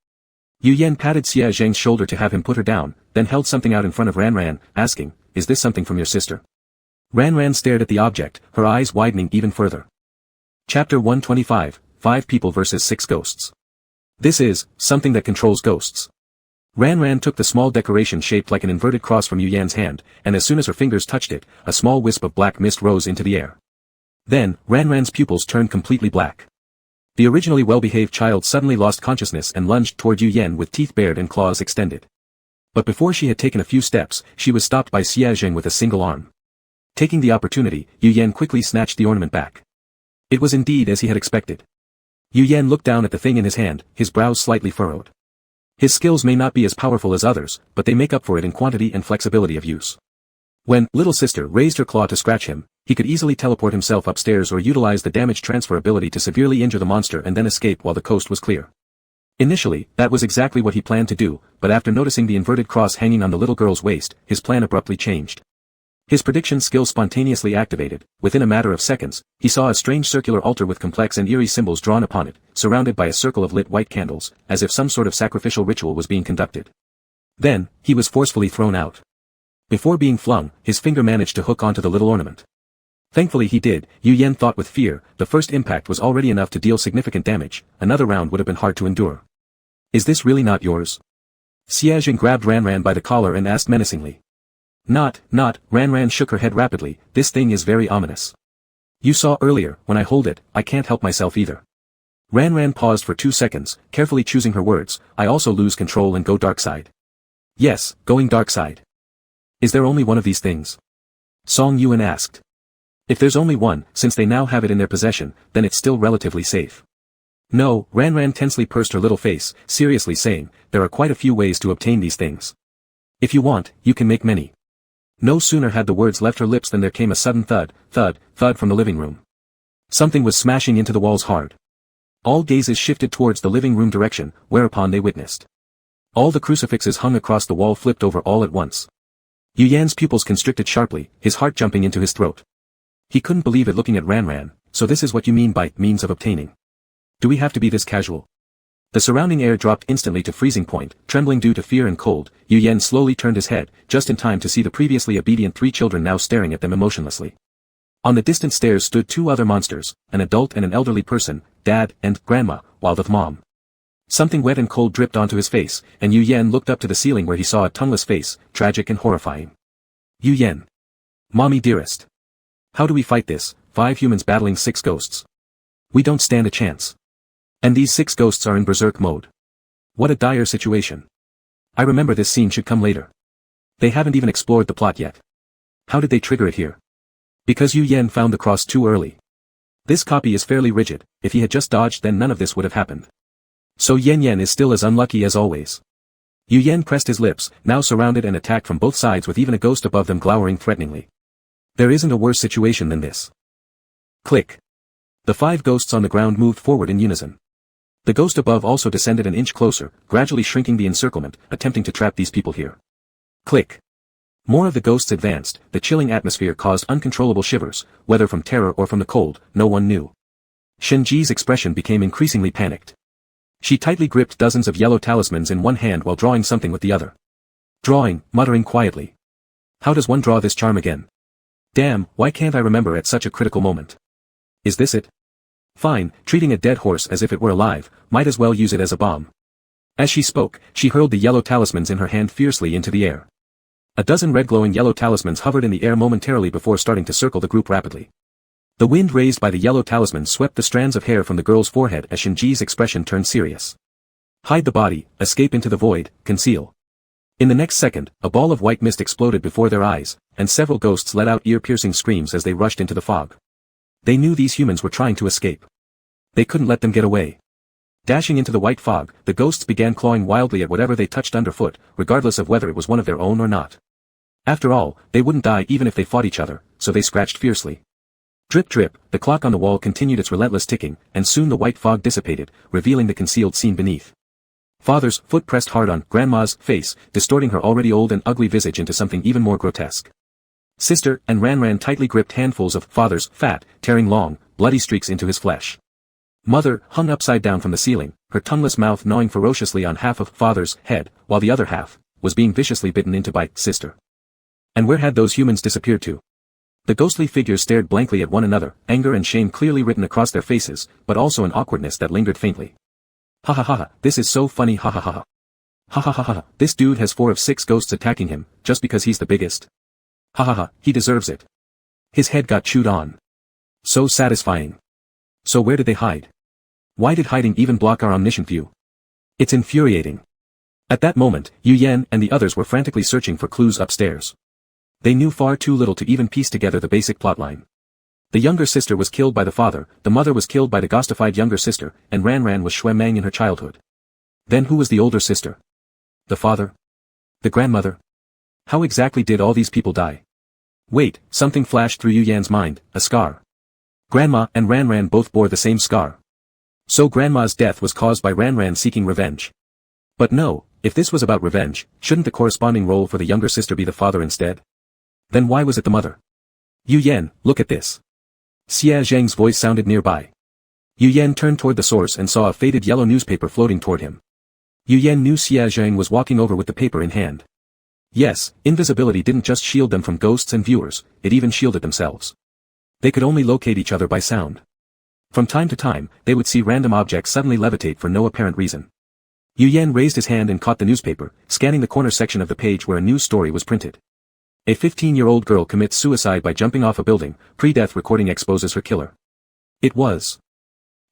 Yu Yan patted Xiazheng's shoulder to have him put her down, then held something out in front of Ranran, asking, is this something from your sister? Ranran stared at the object, her eyes widening even further. Chapter 125, 5 people versus 6 ghosts. This is, something that controls ghosts. Ranran took the small decoration shaped like an inverted cross from Yu Yan's hand, and as soon as her fingers touched it, a small wisp of black mist rose into the air. Then, Ranran's pupils turned completely black. The originally well-behaved child suddenly lost consciousness and lunged toward Yu Yan with teeth bared and claws extended. But before she had taken a few steps, she was stopped by Xia Zheng with a single arm. Taking the opportunity, Yu Yan quickly snatched the ornament back. It was indeed as he had expected. Yu Yan looked down at the thing in his hand, his brows slightly furrowed. His skills may not be as powerful as others, but they make up for it in quantity and flexibility of use. When little sister raised her claw to scratch him, he could easily teleport himself upstairs or utilize the damage transfer ability to severely injure the monster and then escape while the coast was clear. Initially, that was exactly what he planned to do, but after noticing the inverted cross hanging on the little girl's waist, his plan abruptly changed. His prediction skill spontaneously activated. Within a matter of seconds, he saw a strange circular altar with complex and eerie symbols drawn upon it, surrounded by a circle of lit white candles, as if some sort of sacrificial ritual was being conducted. Then, he was forcefully thrown out. Before being flung, his finger managed to hook onto the little ornament. Thankfully he did, Yu Yan thought with fear. The first impact was already enough to deal significant damage, another round would have been hard to endure. Is this really not yours? Xia Zheng grabbed Ranran by the collar and asked menacingly. Not, Ranran shook her head rapidly. This thing is very ominous. You saw earlier, when I hold it, I can't help myself either. Ranran paused for 2 seconds, carefully choosing her words. I also lose control and go dark side. Yes, going dark side. Is there only one of these things? Song Yuan asked. If there's only one, since they now have it in their possession, then it's still relatively safe. No, Ranran tensely pursed her little face, seriously saying, there are quite a few ways to obtain these things. If you want, you can make many. No sooner had the words left her lips than there came a sudden thud from the living room. Something was smashing into the walls hard. All gazes shifted towards the living room direction, whereupon they witnessed. All the crucifixes hung across the wall flipped over all at once. Yu Yan's pupils constricted sharply, his heart jumping into his throat. He couldn't believe it looking at Ranran. So this is what you mean by means of obtaining. Do we have to be this casual? The surrounding air dropped instantly to freezing point, trembling due to fear and cold. Yu Yan slowly turned his head, just in time to see the previously obedient 3 children now staring at them emotionlessly. On the distant stairs stood 2 other monsters, an adult and an elderly person, Dad and Grandma, while the mom. Something wet and cold dripped onto his face, and Yu Yan looked up to the ceiling where he saw a tongueless face, tragic and horrifying. Yu Yan. Mommy dearest. How do we fight this? 5 humans battling 6 ghosts. We don't stand a chance. And these 6 ghosts are in berserk mode. What a dire situation. I remember this scene should come later. They haven't even explored the plot yet. How did they trigger it here? Because Yu Yan found the cross too early. This copy is fairly rigid. If he had just dodged, then none of this would have happened. So Yan is still as unlucky as always. Yu Yan pressed his lips, now surrounded and attacked from both sides with even a ghost above them glowering threateningly. There isn't a worse situation than this. Click. The 5 ghosts on the ground moved forward in unison. The ghost above also descended an inch closer, gradually shrinking the encirclement, attempting to trap these people here. Click. More of the ghosts advanced. The chilling atmosphere caused uncontrollable shivers, whether from terror or from the cold, no one knew. Shenji's expression became increasingly panicked. She tightly gripped dozens of yellow talismans in one hand while drawing something with the other. Drawing, muttering quietly. How does one draw this charm again? Damn, why can't I remember at such a critical moment? Is this it? Fine, treating a dead horse as if it were alive, might as well use it as a bomb. As she spoke, she hurled the yellow talismans in her hand fiercely into the air. A dozen red glowing yellow talismans hovered in the air momentarily before starting to circle the group rapidly. The wind raised by the yellow talisman swept the strands of hair from the girl's forehead as Shinji's expression turned serious. Hide the body, escape into the void, conceal. In the next second, a ball of white mist exploded before their eyes, and several ghosts let out ear-piercing screams as they rushed into the fog. They knew these humans were trying to escape. They couldn't let them get away. Dashing into the white fog, the ghosts began clawing wildly at whatever they touched underfoot, regardless of whether it was one of their own or not. After all, they wouldn't die even if they fought each other, so they scratched fiercely. Drip drip, the clock on the wall continued its relentless ticking, and soon the white fog dissipated, revealing the concealed scene beneath. Father's foot pressed hard on Grandma's face, distorting her already old and ugly visage into something even more grotesque. Sister and Ranran tightly gripped handfuls of Father's fat, tearing long, bloody streaks into his flesh. Mother hung upside down from the ceiling, her tongueless mouth gnawing ferociously on half of Father's head, while the other half was being viciously bitten into by Sister. And where had those humans disappeared to? The ghostly figures stared blankly at one another, anger and shame clearly written across their faces, but also an awkwardness that lingered faintly. Ha ha ha ha, this is so funny, ha ha ha ha. Ha ha ha ha, this dude has 4 of 6 ghosts attacking him, just because he's the biggest. Ha ha ha, he deserves it. His head got chewed on. So satisfying. So where did they hide? Why did hiding even block our omniscient view? It's infuriating. At that moment, Yu Yan and the others were frantically searching for clues upstairs. They knew far too little to even piece together the basic plotline. The younger sister was killed by the father, the mother was killed by the ghostified younger sister, and Ran Ran was Shui Mang in her childhood. Then who was the older sister? The father? The grandmother? How exactly did all these people die? Wait, something flashed through Yu Yan's mind, a scar. Grandma and Ran Ran both bore the same scar. So Grandma's death was caused by Ran Ran seeking revenge. But no, if this was about revenge, shouldn't the corresponding role for the younger sister be the father instead? Then why was it the mother? Yu Yan, look at this. Xia Zheng's voice sounded nearby. Yu Yan turned toward the source and saw a faded yellow newspaper floating toward him. Yu Yan knew Xia Zheng was walking over with the paper in hand. Yes, invisibility didn't just shield them from ghosts and viewers, it even shielded themselves. They could only locate each other by sound. From time to time, they would see random objects suddenly levitate for no apparent reason. Yu Yan raised his hand and caught the newspaper, scanning the corner section of the page where a news story was printed. A 15-year-old girl commits suicide by jumping off a building, pre-death recording exposes her killer. It was.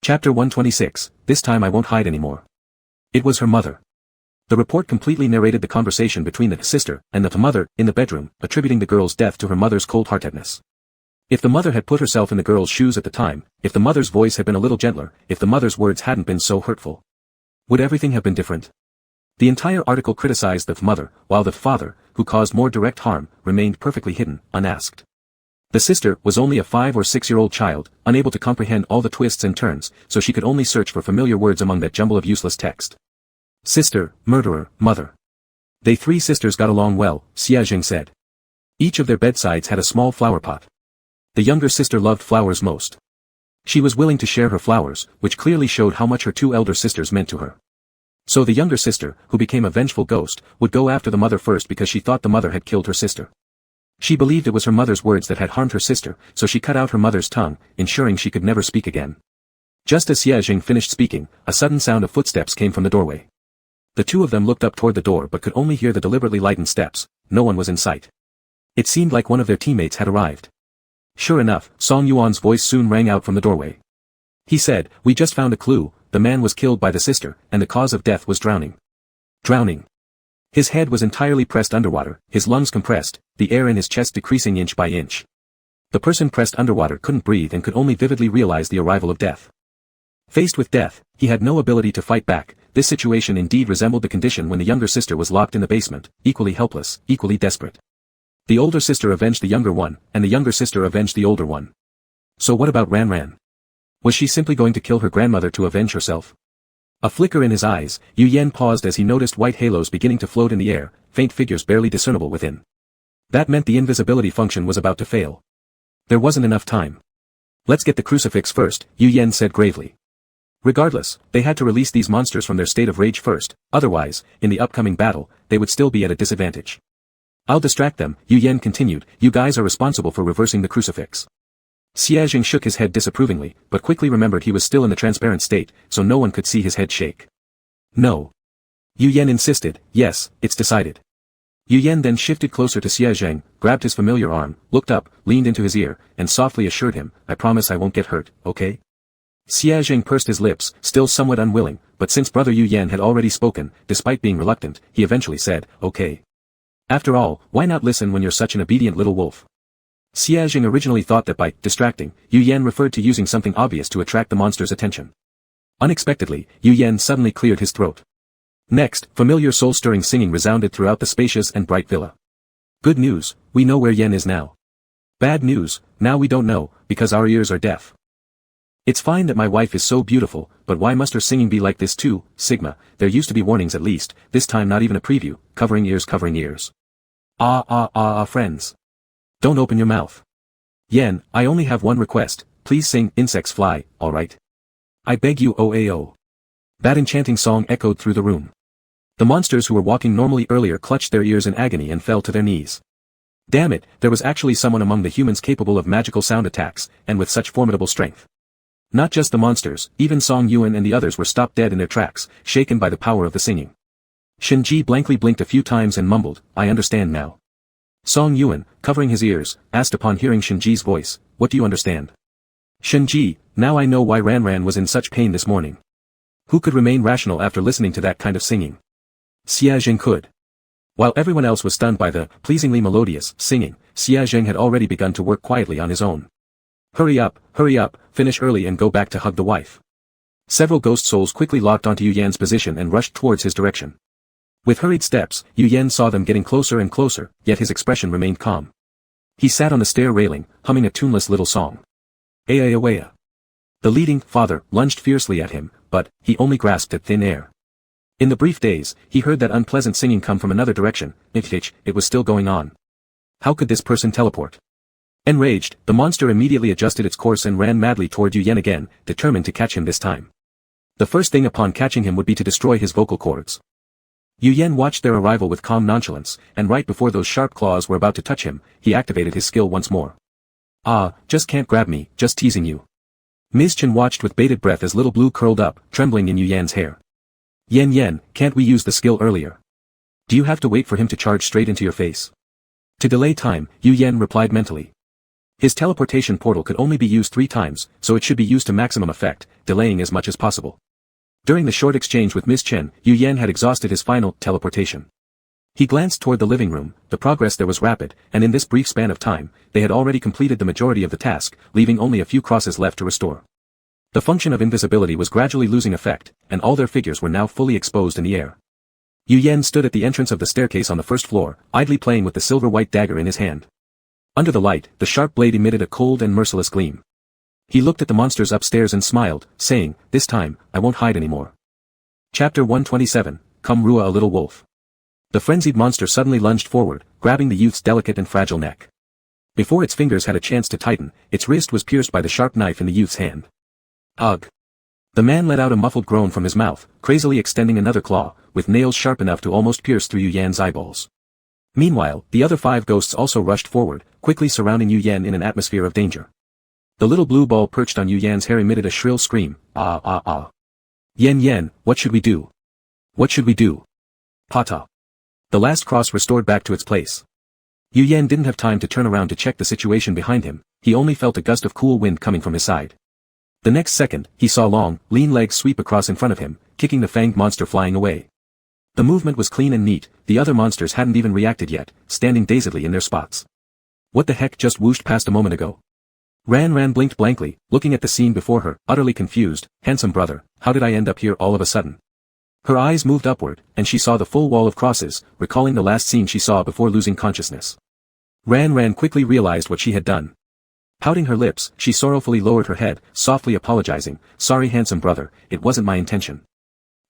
Chapter 126, This Time I Won't Hide Anymore. It was her mother. The report completely narrated the conversation between the sister and the mother in the bedroom, attributing the girl's death to her mother's cold-heartedness. If the mother had put herself in the girl's shoes at the time, if the mother's voice had been a little gentler, if the mother's words hadn't been so hurtful, would everything have been different? The entire article criticized the mother, while the father, who caused more direct harm, remained perfectly hidden, unasked. The sister was only a 5 or 6-year-old child, unable to comprehend all the twists and turns, so she could only search for familiar words among that jumble of useless text. Sister, murderer, mother. They 3 sisters got along well, Xia Jing said. Each of their bedsides had a small flower pot. The younger sister loved flowers most. She was willing to share her flowers, which clearly showed how much her 2 elder sisters meant to her. So the younger sister, who became a vengeful ghost, would go after the mother first because she thought the mother had killed her sister. She believed it was her mother's words that had harmed her sister, so she cut out her mother's tongue, ensuring she could never speak again. Just as Xia Jing finished speaking, a sudden sound of footsteps came from the doorway. The 2 of them looked up toward the door but could only hear the deliberately lightened steps. No one was in sight. It seemed like one of their teammates had arrived. Sure enough, Song Yuan's voice soon rang out from the doorway. He said, "We just found a clue. The man was killed by the sister, and the cause of death was drowning." Drowning. His head was entirely pressed underwater, his lungs compressed, the air in his chest decreasing inch by inch. The person pressed underwater couldn't breathe and could only vividly realize the arrival of death. Faced with death, he had no ability to fight back. This situation indeed resembled the condition when the younger sister was locked in the basement, equally helpless, equally desperate. The older sister avenged the younger one, and the younger sister avenged the older one. So what about Ran Ran? Was she simply going to kill her grandmother to avenge herself? A flicker in his eyes, Yu Yan paused as he noticed white halos beginning to float in the air, faint figures barely discernible within. That meant the invisibility function was about to fail. There wasn't enough time. "Let's get the crucifix first," Yu Yan said gravely. Regardless, they had to release these monsters from their state of rage first, otherwise, in the upcoming battle, they would still be at a disadvantage. "I'll distract them," Yu Yan continued, "you guys are responsible for reversing the crucifix." Xia Jing shook his head disapprovingly, but quickly remembered he was still in the transparent state, so no one could see his head shake. "No." Yu Yan insisted, "Yes, it's decided." Yu Yan then shifted closer to Xia Jing, grabbed his familiar arm, looked up, leaned into his ear, and softly assured him, "I promise I won't get hurt, okay?" Xia Jing pursed his lips, still somewhat unwilling, but since brother Yu Yan had already spoken, despite being reluctant, he eventually said, "Okay." After all, why not listen when you're such an obedient little wolf? Xia Jing originally thought that by distracting, Yu Yan referred to using something obvious to attract the monster's attention. Unexpectedly, Yu Yan suddenly cleared his throat. Next, familiar soul-stirring singing resounded throughout the spacious and bright villa. "Good news, we know where Yan is now. Bad news, now we don't know, because our ears are deaf. It's fine that my wife is so beautiful, but why must her singing be like this too, Sigma? There used to be warnings at least, this time not even a preview, covering ears covering ears. Friends. Don't open your mouth. Yan, I only have one request, please sing Insects Fly, alright? I beg you OAO. That enchanting song echoed through the room. The monsters who were walking normally earlier clutched their ears in agony and fell to their knees. Damn it, there was actually someone among the humans capable of magical sound attacks, and with such formidable strength. Not just the monsters, even Song Yuan and the others were stopped dead in their tracks, shaken by the power of the singing. Shinji blankly blinked a few times and mumbled, "I understand now." Song Yuan, covering his ears, asked upon hearing Shinji's voice, "What do you understand?" "Shinji, now I know why Ran Ran was in such pain this morning. Who could remain rational after listening to that kind of singing?" Xia Zheng could. While everyone else was stunned by the pleasingly melodious singing, Xia Zheng had already begun to work quietly on his own. Hurry up, finish early and go back to hug the wife. Several ghost souls quickly locked onto Yu Yan's position and rushed towards his direction. With hurried steps, Yu Yan saw them getting closer and closer, yet his expression remained calm. He sat on the stair railing, humming a tuneless little song. Aya. The leading father lunged fiercely at him, but he only grasped at thin air. In the brief days, he heard that unpleasant singing come from another direction. It was still going on. How could this person teleport? Enraged, the monster immediately adjusted its course and ran madly toward Yu Yan again, determined to catch him this time. The first thing upon catching him would be to destroy his vocal cords. Yu Yan watched their arrival with calm nonchalance, and right before those sharp claws were about to touch him, he activated his skill once more. Ah, just can't grab me, just teasing you. Ms. Chen watched with bated breath as Little Blue curled up, trembling in Yu Yan's hair. Yen, can't we use the skill earlier? Do you have to wait for him to charge straight into your face? To delay time, Yu Yan replied mentally. His teleportation portal could only be used 3 times, so it should be used to maximum effect, delaying as much as possible. During the short exchange with Ms. Chen, Yu Yan had exhausted his final teleportation. He glanced toward the living room, the progress there was rapid, and in this brief span of time, they had already completed the majority of the task, leaving only a few crosses left to restore. The function of invisibility was gradually losing effect, and all their figures were now fully exposed in the air. Yu Yan stood at the entrance of the staircase on the first floor, idly playing with the silver-white dagger in his hand. Under the light, the sharp blade emitted a cold and merciless gleam. He looked at the monsters upstairs and smiled, saying, "This time, I won't hide anymore." Chapter 127, Come Rua a Little Wolf. The frenzied monster suddenly lunged forward, grabbing the youth's delicate and fragile neck. Before its fingers had a chance to tighten, its wrist was pierced by the sharp knife in the youth's hand. Ugh! The man let out a muffled groan from his mouth, crazily extending another claw, with nails sharp enough to almost pierce through Yu Yan's eyeballs. Meanwhile, the other 5 ghosts also rushed forward, quickly surrounding Yu Yan in an atmosphere of danger. The little blue ball perched on Yu Yan's hair emitted a shrill scream, ah. Yen, what should we do? What should we do? Pata. The last cross restored back to its place. Yu Yan didn't have time to turn around to check the situation behind him, he only felt a gust of cool wind coming from his side. The next second, he saw long, lean legs sweep across in front of him, kicking the fanged monster flying away. The movement was clean and neat, the other monsters hadn't even reacted yet, standing dazedly in their spots. What the heck just whooshed past a moment ago? Ran blinked blankly, looking at the scene before her, utterly confused. Handsome brother, how did I end up here all of a sudden? Her eyes moved upward, and she saw the full wall of crosses, recalling the last scene she saw before losing consciousness. Ran quickly realized what she had done. Pouting her lips, she sorrowfully lowered her head, softly apologizing, "Sorry handsome brother, it wasn't my intention."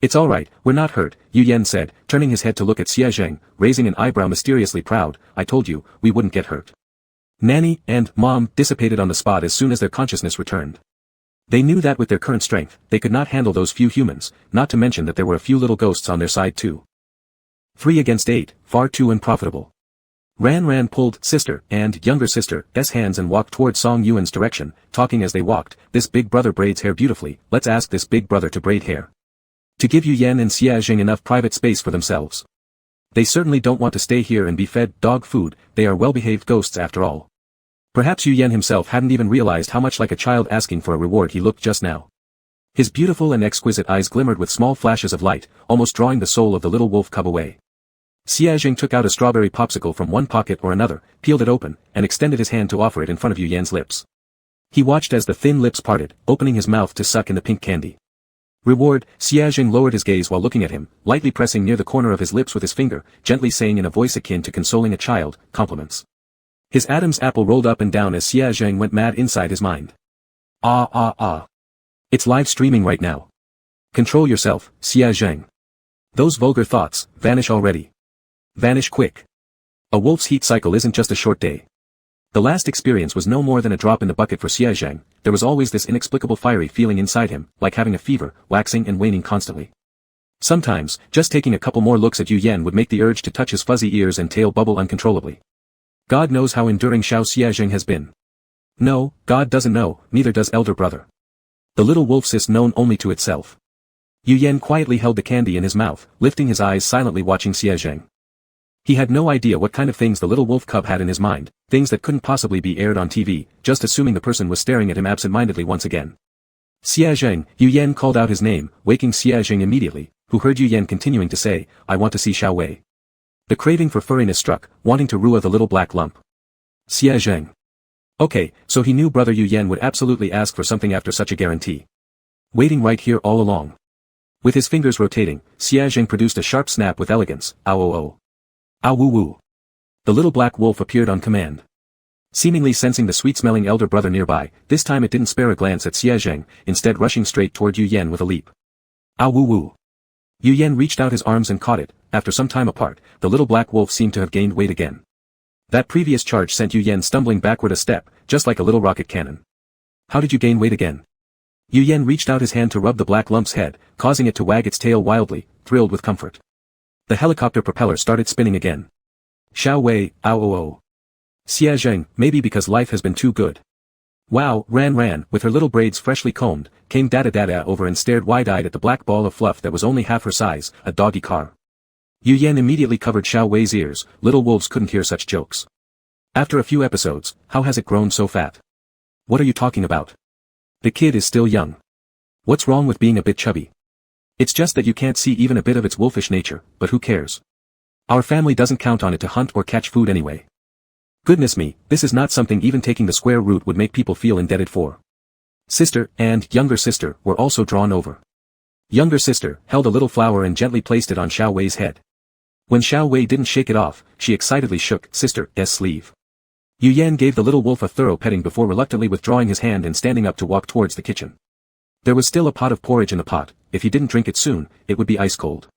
"It's alright, we're not hurt," Yu Yan said, turning his head to look at Xia Zheng, raising an eyebrow mysteriously proud. "I told you, we wouldn't get hurt." Nanny and Mom dissipated on the spot as soon as their consciousness returned. They knew that with their current strength, they could not handle those few humans, not to mention that there were a few little ghosts on their side too. 3 against 8, far too unprofitable. Ran pulled sister and younger sister's hands and walked toward Song Yuan's direction, talking as they walked. "This big brother braids hair beautifully, let's ask this big brother to braid hair. To give Yu Yan and Xia Zheng enough private space for themselves. They certainly don't want to stay here and be fed dog food, they are well-behaved ghosts after all." Perhaps Yu Yan himself hadn't even realized how much like a child asking for a reward he looked just now. His beautiful and exquisite eyes glimmered with small flashes of light, almost drawing the soul of the little wolf cub away. Xia Zheng took out a strawberry popsicle from one pocket or another, peeled it open, and extended his hand to offer it in front of Yu Yan's lips. He watched as the thin lips parted, opening his mouth to suck in the pink candy. "Reward," Xia Zheng lowered his gaze while looking at him, lightly pressing near the corner of his lips with his finger, gently saying in a voice akin to consoling a child, "Compliments." His Adam's apple rolled up and down as Xia Zheng went mad inside his mind. Ah. It's live streaming right now. Control yourself, Xia Zheng. Those vulgar thoughts, vanish already. Vanish quick. A wolf's heat cycle isn't just a short day. The last experience was no more than a drop in the bucket for Xia Zheng. There was always this inexplicable fiery feeling inside him, like having a fever, waxing and waning constantly. Sometimes, just taking a couple more looks at Yu Yan would make the urge to touch his fuzzy ears and tail bubble uncontrollably. God knows how enduring Xiao Xia Zheng has been. No, God doesn't know, neither does elder brother. The little wolf is known only to itself. Yu Yan quietly held the candy in his mouth, lifting his eyes silently watching Xia Zheng. He had no idea what kind of things the little wolf cub had in his mind, things that couldn't possibly be aired on TV, just assuming the person was staring at him absent-mindedly once again. "Xia Zheng," Yu Yan called out his name, waking Xia Zheng immediately, who heard Yu Yan continuing to say, I want to see Xiao Wei. The craving for furriness struck, wanting to rua the little black lump. Xie Zheng. Okay, so he knew brother Yu Yan would absolutely ask for something after such a guarantee. Waiting right here all along. With his fingers rotating, Xie Zheng produced a sharp snap with elegance, ow oh oh. Ow woo woo. The little black wolf appeared on command. Seemingly sensing the sweet-smelling elder brother nearby, this time it didn't spare a glance at Xie Zheng, instead rushing straight toward Yu Yan with a leap. Ow woo woo. Yu Yan reached out his arms and caught it. After some time apart, the little black wolf seemed to have gained weight again. That previous charge sent Yu Yan stumbling backward a step, just like a little rocket cannon. How did you gain weight again? Yu Yan reached out his hand to rub the black lump's head, causing it to wag its tail wildly, thrilled with comfort. The helicopter propeller started spinning again. Xiao Wei, ow oh oh. Xie Zheng, maybe because life has been too good. Wow, Ran, with her little braids freshly combed, came Dada over and stared wide-eyed at the black ball of fluff that was only half her size, a doggy car. Yu Yan immediately covered Xiao Wei's ears, little wolves couldn't hear such jokes. After a few episodes, how has it grown so fat? What are you talking about? The kid is still young. What's wrong with being a bit chubby? It's just that you can't see even a bit of its wolfish nature, but who cares? Our family doesn't count on it to hunt or catch food anyway. Goodness me, this is not something even taking the square root would make people feel indebted for. Sister and younger sister were also drawn over. Younger sister held a little flower and gently placed it on Xiao Wei's head. When Xiao Wei didn't shake it off, she excitedly shook sister's sleeve. Yu Yan gave the little wolf a thorough petting before reluctantly withdrawing his hand and standing up to walk towards the kitchen. There was still a pot of porridge in the pot. If he didn't drink it soon, it would be ice cold.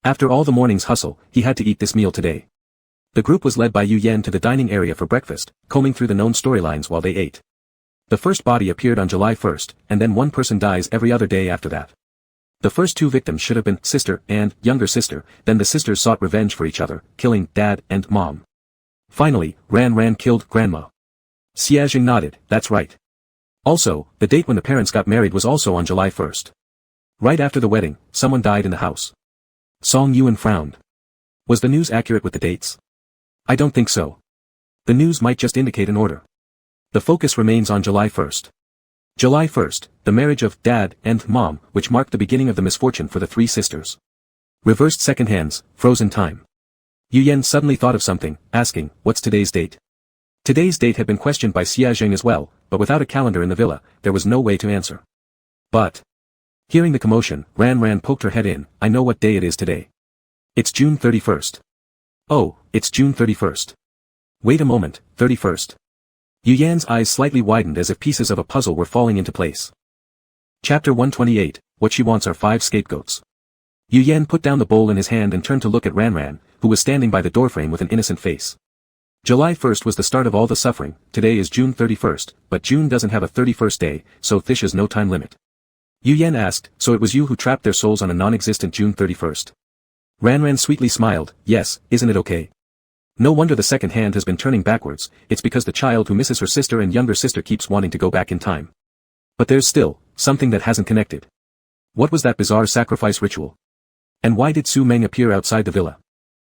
After all the morning's hustle, he had to eat this meal today. The group was led by Yu Yan to the dining area for breakfast, combing through the known storylines while they ate. The first body appeared on July 1st, and then one person dies every other day after that. The first two victims should have been sister and younger sister, then the sisters sought revenge for each other, killing dad and mom. Finally, Ran killed grandma. Xie Zheng nodded, that's right. Also, the date when the parents got married was also on July 1st. Right after the wedding, someone died in the house. Song Yuan frowned. Was the news accurate with the dates? I don't think so. The news might just indicate an order. The focus remains on July 1st. July 1st, the marriage of dad and mom, which marked the beginning of the misfortune for the three sisters. Reversed second hands, frozen time. Yu Yan suddenly thought of something, asking, what's today's date? Today's date had been questioned by Xie Zheng as well, but without a calendar in the villa, there was no way to answer. But, hearing the commotion, Ran poked her head in, I know what day it is today. It's June 31st. Oh, it's June 31st. Wait a moment, 31st. Yu Yan's eyes slightly widened as if pieces of a puzzle were falling into place. Chapter 128, What She Wants Are 5 Scapegoats. Yu Yan put down the bowl in his hand and turned to look at Ran, who was standing by the doorframe with an innocent face. July 1st was the start of all the suffering, today is June 31st, but June doesn't have a 31st day, so fish is no time limit. Yu Yan asked, so it was you who trapped their souls on a non-existent June 31st. Ran sweetly smiled, yes, isn't it okay? No wonder the second hand has been turning backwards, it's because the child who misses her sister and younger sister keeps wanting to go back in time. But there's still something that hasn't connected. What was that bizarre sacrifice ritual? And why did Su Meng appear outside the villa?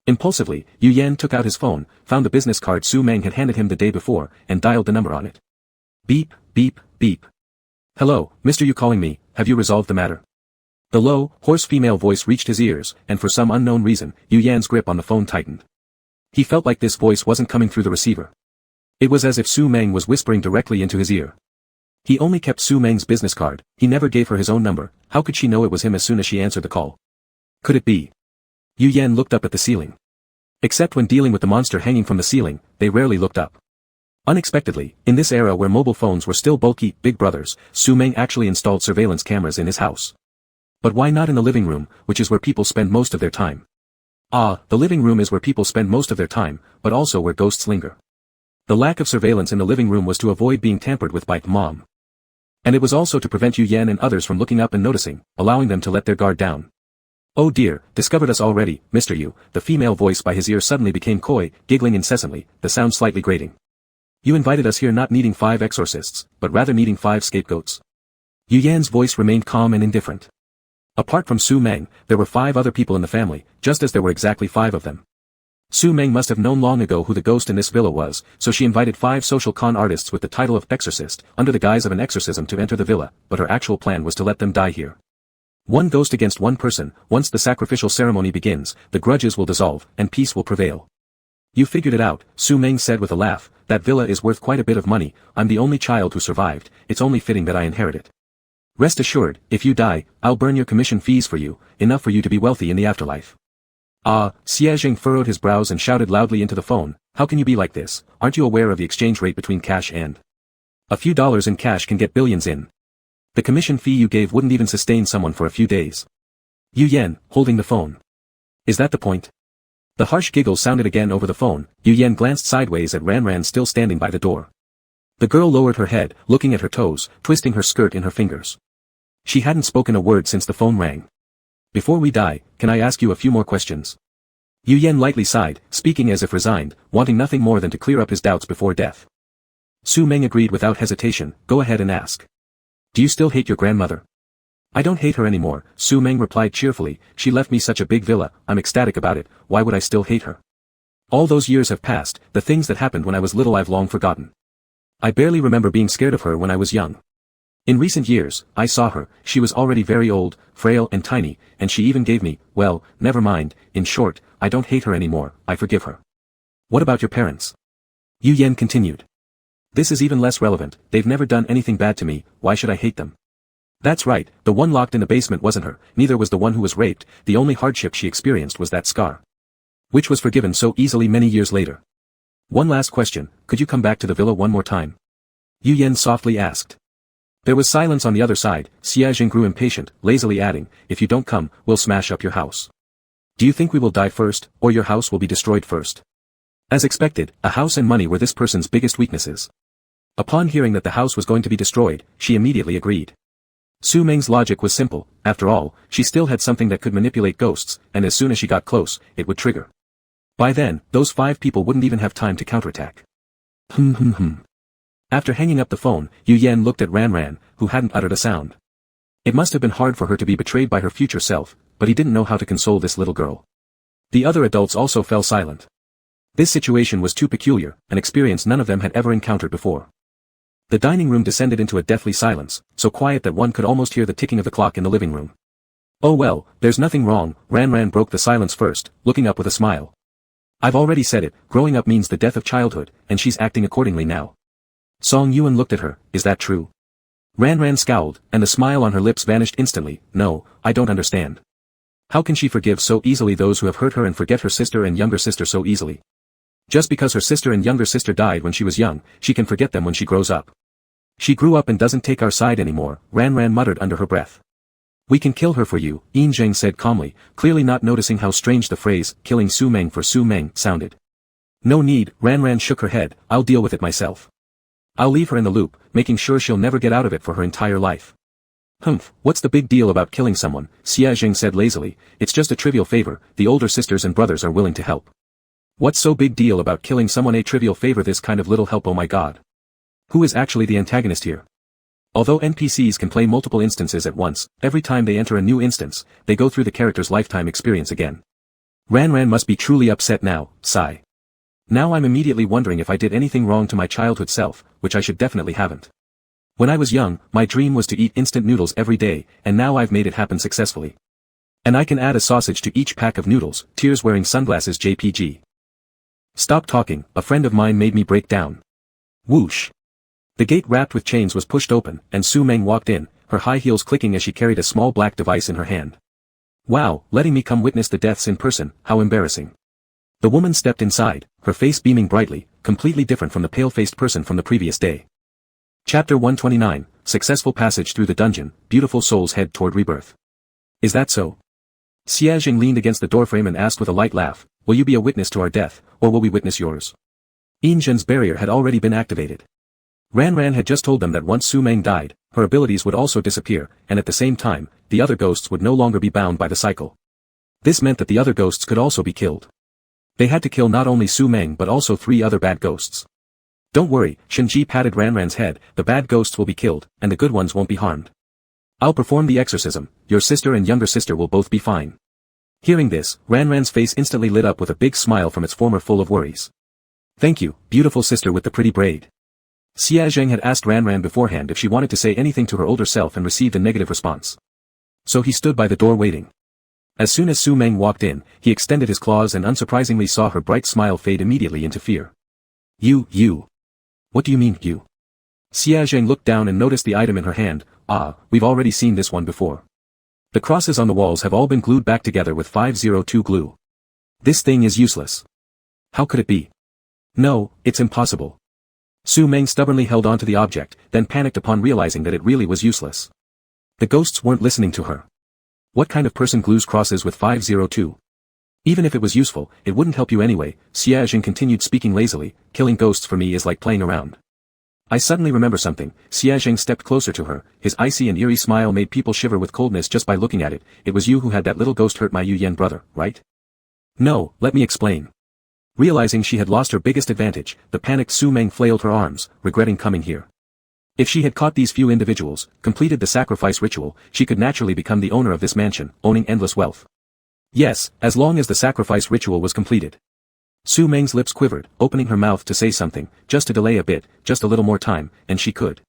Impulsively, Yu Yan took out his phone, found the business card Su Meng had handed him the day before, and dialed the number on it. Beep, beep, beep. Hello, Mr. Yu calling me, have you resolved the matter? The low, hoarse female voice reached his ears, and for some unknown reason, Yu Yan's grip on the phone tightened. He felt like this voice wasn't coming through the receiver. It was as if Su Meng was whispering directly into his ear. He only kept Su Meng's business card, he never gave her his own number, how could she know it was him as soon as she answered the call? Could it be? Yu Yan looked up at the ceiling. Except when dealing with the monster hanging from the ceiling, they rarely looked up. Unexpectedly, in this era where mobile phones were still bulky big brothers, Su Meng actually installed surveillance cameras in his house. But why not in the living room, which is where people spend most of their time? Ah, the living room is where people spend most of their time, but also where ghosts linger. The lack of surveillance in the living room was to avoid being tampered with by mom. And it was also to prevent Yu Yan and others from looking up and noticing, allowing them to let their guard down. Oh dear, discovered us already, Mr. Yu, the female voice by his ear suddenly became coy, giggling incessantly, the sound slightly grating. You invited us here not needing 5 exorcists, but rather needing 5 scapegoats. Yu Yan's voice remained calm and indifferent. Apart from Su Meng, there were 5 other people in the family, just as there were exactly 5 of them. Su Meng must have known long ago who the ghost in this villa was, so she invited 5 social con artists with the title of exorcist, under the guise of an exorcism to enter the villa, but her actual plan was to let them die here. One ghost against one person, once the sacrificial ceremony begins, the grudges will dissolve, and peace will prevail. You figured it out, Su Meng said with a laugh, that villa is worth quite a bit of money, I'm the only child who survived, it's only fitting that I inherit it. Rest assured, if you die, I'll burn your commission fees for you, enough for you to be wealthy in the afterlife. Ah, Xiaojing furrowed his brows and shouted loudly into the phone, how can you be like this, aren't you aware of the exchange rate between cash and... A few dollars in cash can get billions in. The commission fee you gave wouldn't even sustain someone for a few days. Yu Yan, holding the phone. Is that the point? The harsh giggle sounded again over the phone. Yu Yan glanced sideways at Ran Ran still standing by the door. The girl lowered her head, looking at her toes, twisting her skirt in her fingers. She hadn't spoken a word since the phone rang. Before we die, can I ask you a few more questions? Yu Yan lightly sighed, speaking as if resigned, wanting nothing more than to clear up his doubts before death. Su Meng agreed without hesitation, go ahead and ask. Do you still hate your grandmother? I don't hate her anymore, Su Meng replied cheerfully, she left me such a big villa, I'm ecstatic about it, why would I still hate her? All those years have passed, the things that happened when I was little I've long forgotten. I barely remember being scared of her when I was young. In recent years, I saw her, she was already very old, frail and tiny, and she even gave me, well, never mind, in short, I don't hate her anymore, I forgive her. What about your parents? Yu Yan continued. This is even less relevant, they've never done anything bad to me, why should I hate them? That's right, the one locked in the basement wasn't her, neither was the one who was raped, the only hardship she experienced was that scar. Which was forgiven so easily many years later. One last question, could you come back to the villa one more time? Yu Yan softly asked. There was silence on the other side, Xiaojing grew impatient, lazily adding, if you don't come, we'll smash up your house. Do you think we will die first, or your house will be destroyed first? As expected, a house and money were this person's biggest weaknesses. Upon hearing that the house was going to be destroyed, she immediately agreed. Su Meng's logic was simple, after all, she still had something that could manipulate ghosts, and as soon as she got close, it would trigger. By then, those 5 people wouldn't even have time to counterattack. After hanging up the phone, Yu Yan looked at Ran Ran, who hadn't uttered a sound. It must have been hard for her to be betrayed by her future self, but he didn't know how to console this little girl. The other adults also fell silent. This situation was too peculiar, an experience none of them had ever encountered before. The dining room descended into a deathly silence, so quiet that one could almost hear the ticking of the clock in the living room. Oh well, there's nothing wrong, Ran Ran broke the silence first, looking up with a smile. I've already said it, growing up means the death of childhood, and she's acting accordingly now. Song Yuan looked at her, is that true? Ran Ran scowled, and the smile on her lips vanished instantly, no, I don't understand. How can she forgive so easily those who have hurt her and forget her sister and younger sister so easily? Just because her sister and younger sister died when she was young, she can forget them when she grows up. She grew up and doesn't take our side anymore, Ran Ran muttered under her breath. We can kill her for you, Yin Zheng said calmly, clearly not noticing how strange the phrase, killing Su Meng for Su Meng, sounded. No need, Ran Ran shook her head, I'll deal with it myself. I'll leave her in the loop, making sure she'll never get out of it for her entire life. Humph, what's the big deal about killing someone, Xiaojing said lazily, it's just a trivial favor, the older sisters and brothers are willing to help. What's so big deal about killing someone? A trivial favor, this kind of little help, oh my god. Who is actually the antagonist here? Although NPCs can play multiple instances at once, every time they enter a new instance, they go through the character's lifetime experience again. Ran Ran must be truly upset now, sigh. Now I'm immediately wondering if I did anything wrong to my childhood self, which I should definitely haven't. When I was young, my dream was to eat instant noodles every day, and now I've made it happen successfully. And I can add a sausage to each pack of noodles, tears wearing sunglasses JPG. Stop talking, a friend of mine made me break down. Whoosh. The gate wrapped with chains was pushed open, and Su Meng walked in, her high heels clicking as she carried a small black device in her hand. Wow, letting me come witness the deaths in person, how embarrassing. The woman stepped inside, her face beaming brightly, completely different from the pale-faced person from the previous day. Chapter 129, Successful Passage Through the Dungeon, Beautiful Souls Head Toward Rebirth. Is that so? Xiaojing leaned against the doorframe and asked with a light laugh, will you be a witness to our death, or will we witness yours? Yin Zhen's barrier had already been activated. Ran Ran had just told them that once Su Meng died, her abilities would also disappear, and at the same time, the other ghosts would no longer be bound by the cycle. This meant that the other ghosts could also be killed. They had to kill not only Su Meng but also 3 other bad ghosts. Don't worry, Shinji patted Ran Ran's head, the bad ghosts will be killed, and the good ones won't be harmed. I'll perform the exorcism, your sister and younger sister will both be fine. Hearing this, Ran Ran's face instantly lit up with a big smile from its former full of worries. Thank you, beautiful sister with the pretty braid. Xiaojing had asked Ran Ran beforehand if she wanted to say anything to her older self and received a negative response. So he stood by the door waiting. As soon as Su Meng walked in, he extended his claws and unsurprisingly saw her bright smile fade immediately into fear. You. What do you mean, you? Xia Zheng looked down and noticed the item in her hand. We've already seen this one before. The crosses on the walls have all been glued back together with 502 glue. This thing is useless. How could it be? No, it's impossible. Su Meng stubbornly held onto the object, then panicked upon realizing that it really was useless. The ghosts weren't listening to her. What kind of person glues crosses with 502? Even if it was useful, it wouldn't help you anyway. Xia Zheng continued speaking lazily. Killing ghosts for me is like playing around. I suddenly remember something. Xia Zheng stepped closer to her. His icy and eerie smile made people shiver with coldness just by looking at it. It was you who had that little ghost hurt my Yu Yan brother, right? No, let me explain. Realizing she had lost her biggest advantage, the panicked Su Meng flailed her arms, regretting coming here. If she had caught these few individuals, completed the sacrifice ritual, she could naturally become the owner of this mansion, owning endless wealth. Yes, as long as the sacrifice ritual was completed. Su Meng's lips quivered, opening her mouth to say something, just to delay a bit, just a little more time, and she could.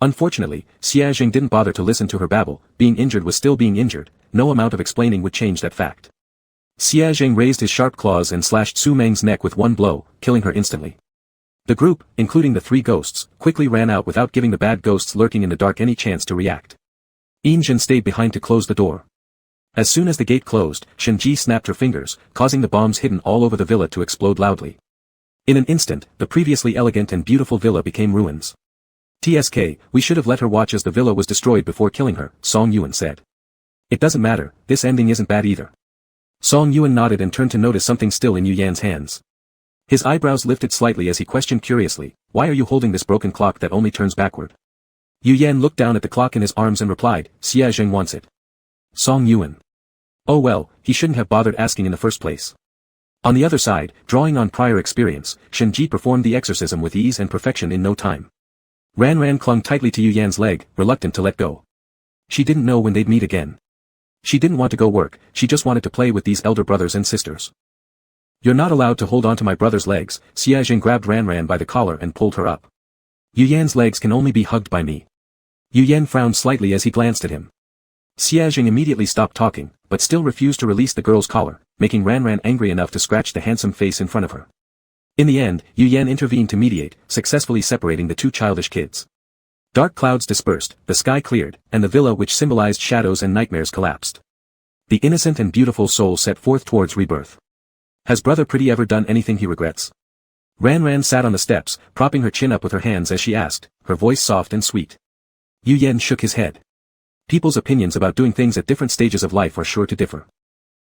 Unfortunately, Xia Zheng didn't bother to listen to her babble. Being injured was still being injured. No amount of explaining would change that fact. Xia Zheng raised his sharp claws and slashed Su Meng's neck with one blow, killing her instantly. The group, including the three ghosts, quickly ran out without giving the bad ghosts lurking in the dark any chance to react. Yinjin stayed behind to close the door. As soon as the gate closed, Shenji snapped her fingers, causing the bombs hidden all over the villa to explode loudly. In an instant, the previously elegant and beautiful villa became ruins. TSK, we should have let her watch as the villa was destroyed before killing her, Song Yuan said. It doesn't matter, this ending isn't bad either. Song Yuan nodded and turned to notice something still in Yu Yan's hands. His eyebrows lifted slightly as he questioned curiously, why are you holding this broken clock that only turns backward? Yu Yan looked down at the clock in his arms and replied, Xia Zheng wants it. Song Yuan. Oh well, he shouldn't have bothered asking in the first place. On the other side, drawing on prior experience, Shenji performed the exorcism with ease and perfection in no time. Ran clung tightly to Yu Yan's leg, reluctant to let go. She didn't know when they'd meet again. She didn't want to go work, she just wanted to play with these elder brothers and sisters. You're not allowed to hold on to my brother's legs. Xia Zheng grabbed Ran by the collar and pulled her up. Yu Yan's legs can only be hugged by me. Yu Yan frowned slightly as he glanced at him. Xia Zheng immediately stopped talking, but still refused to release the girl's collar, making Ran angry enough to scratch the handsome face in front of her. In the end, Yu Yan intervened to mediate, successfully separating the two childish kids. Dark clouds dispersed, the sky cleared, and the villa which symbolized shadows and nightmares collapsed. The innocent and beautiful soul set forth towards rebirth. Has Brother Pretty ever done anything he regrets? Ran sat on the steps, propping her chin up with her hands as she asked, her voice soft and sweet. Yu Yan shook his head. People's opinions about doing things at different stages of life are sure to differ.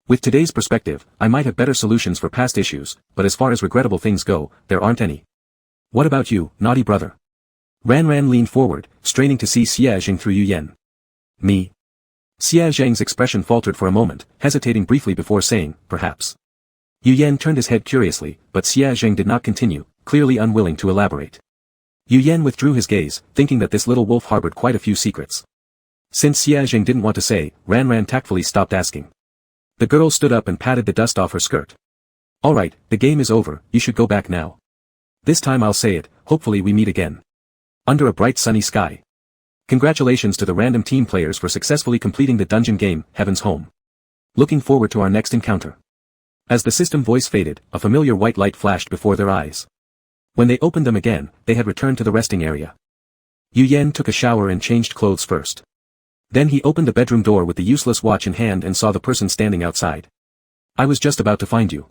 With today's perspective, I might have better solutions for past issues, but as far as regrettable things go, there aren't any. What about you, naughty brother? Ran leaned forward, straining to see Xia Zheng through Yu Yan. Me? Xia Zheng's expression faltered for a moment, hesitating briefly before saying, perhaps. Yu Yan turned his head curiously, but Xia Zheng did not continue, clearly unwilling to elaborate. Yu Yan withdrew his gaze, thinking that this little wolf harbored quite a few secrets. Since Xia Zheng didn't want to say, Ran tactfully stopped asking. The girl stood up and patted the dust off her skirt. Alright, the game is over, you should go back now. This time I'll say it, hopefully we meet again. Under a bright sunny sky. Congratulations to the random team players for successfully completing the dungeon game, Heaven's Home. Looking forward to our next encounter. As the system voice faded, a familiar white light flashed before their eyes. When they opened them again, they had returned to the resting area. Yu Yan took a shower and changed clothes first. Then he opened the bedroom door with the useless watch in hand and saw the person standing outside. I was just about to find you.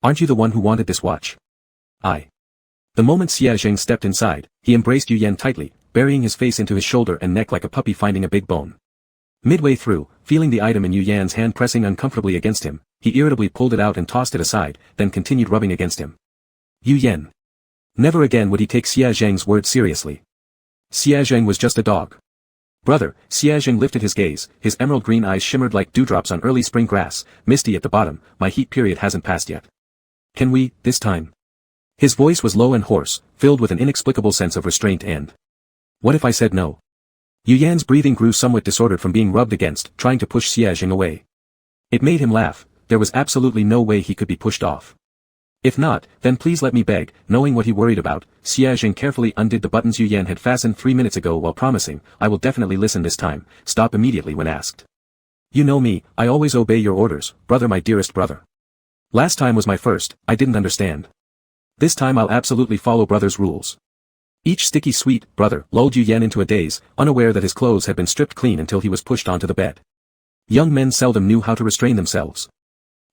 Aren't you the one who wanted this watch? I. The moment Xia Zheng stepped inside, he embraced Yu Yan tightly, burying his face into his shoulder and neck like a puppy finding a big bone. Midway through, feeling the item in Yu Yan's hand pressing uncomfortably against him, he irritably pulled it out and tossed it aside, then continued rubbing against him. Yu Yan. Never again would he take Xia Zheng's word seriously. Xia Zheng was just a dog. Brother, Xia Zheng lifted his gaze, his emerald green eyes shimmered like dewdrops on early spring grass, misty at the bottom, my heat period hasn't passed yet. Can we, this time? His voice was low and hoarse, filled with an inexplicable sense of restraint and... What if I said no? Yu Yan's breathing grew somewhat disordered from being rubbed against, trying to push Xia Zheng away. It made him laugh, there was absolutely no way he could be pushed off. If not, then please let me beg. Knowing what he worried about, Xia Zheng carefully undid the buttons Yu Yan had fastened 3 minutes ago while promising, I will definitely listen this time, stop immediately when asked. You know me, I always obey your orders, brother, my dearest brother. Last time was my first, I didn't understand. This time I'll absolutely follow brother's rules. Each sticky sweet brother lulled Yu Yan into a daze, unaware that his clothes had been stripped clean until he was pushed onto the bed. Young men seldom knew how to restrain themselves.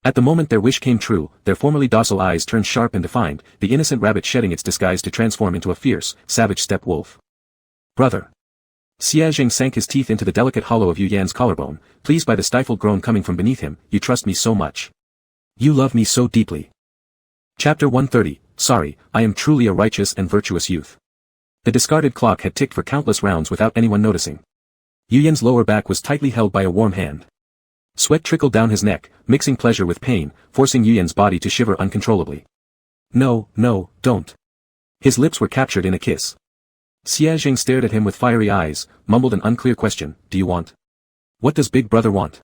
At the moment their wish came true, their formerly docile eyes turned sharp and defiant, the innocent rabbit shedding its disguise to transform into a fierce, savage steppe wolf. Brother. Xia Jing sank his teeth into the delicate hollow of Yu Yan's collarbone, pleased by the stifled groan coming from beneath him. You trust me so much. You love me so deeply. Chapter 130, Sorry, I am truly a righteous and virtuous youth. The discarded clock had ticked for countless rounds without anyone noticing. Yu Yan's lower back was tightly held by a warm hand. Sweat trickled down his neck, mixing pleasure with pain, forcing Yu Yan's body to shiver uncontrollably. No, no, don't. His lips were captured in a kiss. Xia Jing stared at him with fiery eyes, mumbled an unclear question, do you want? What does big brother want?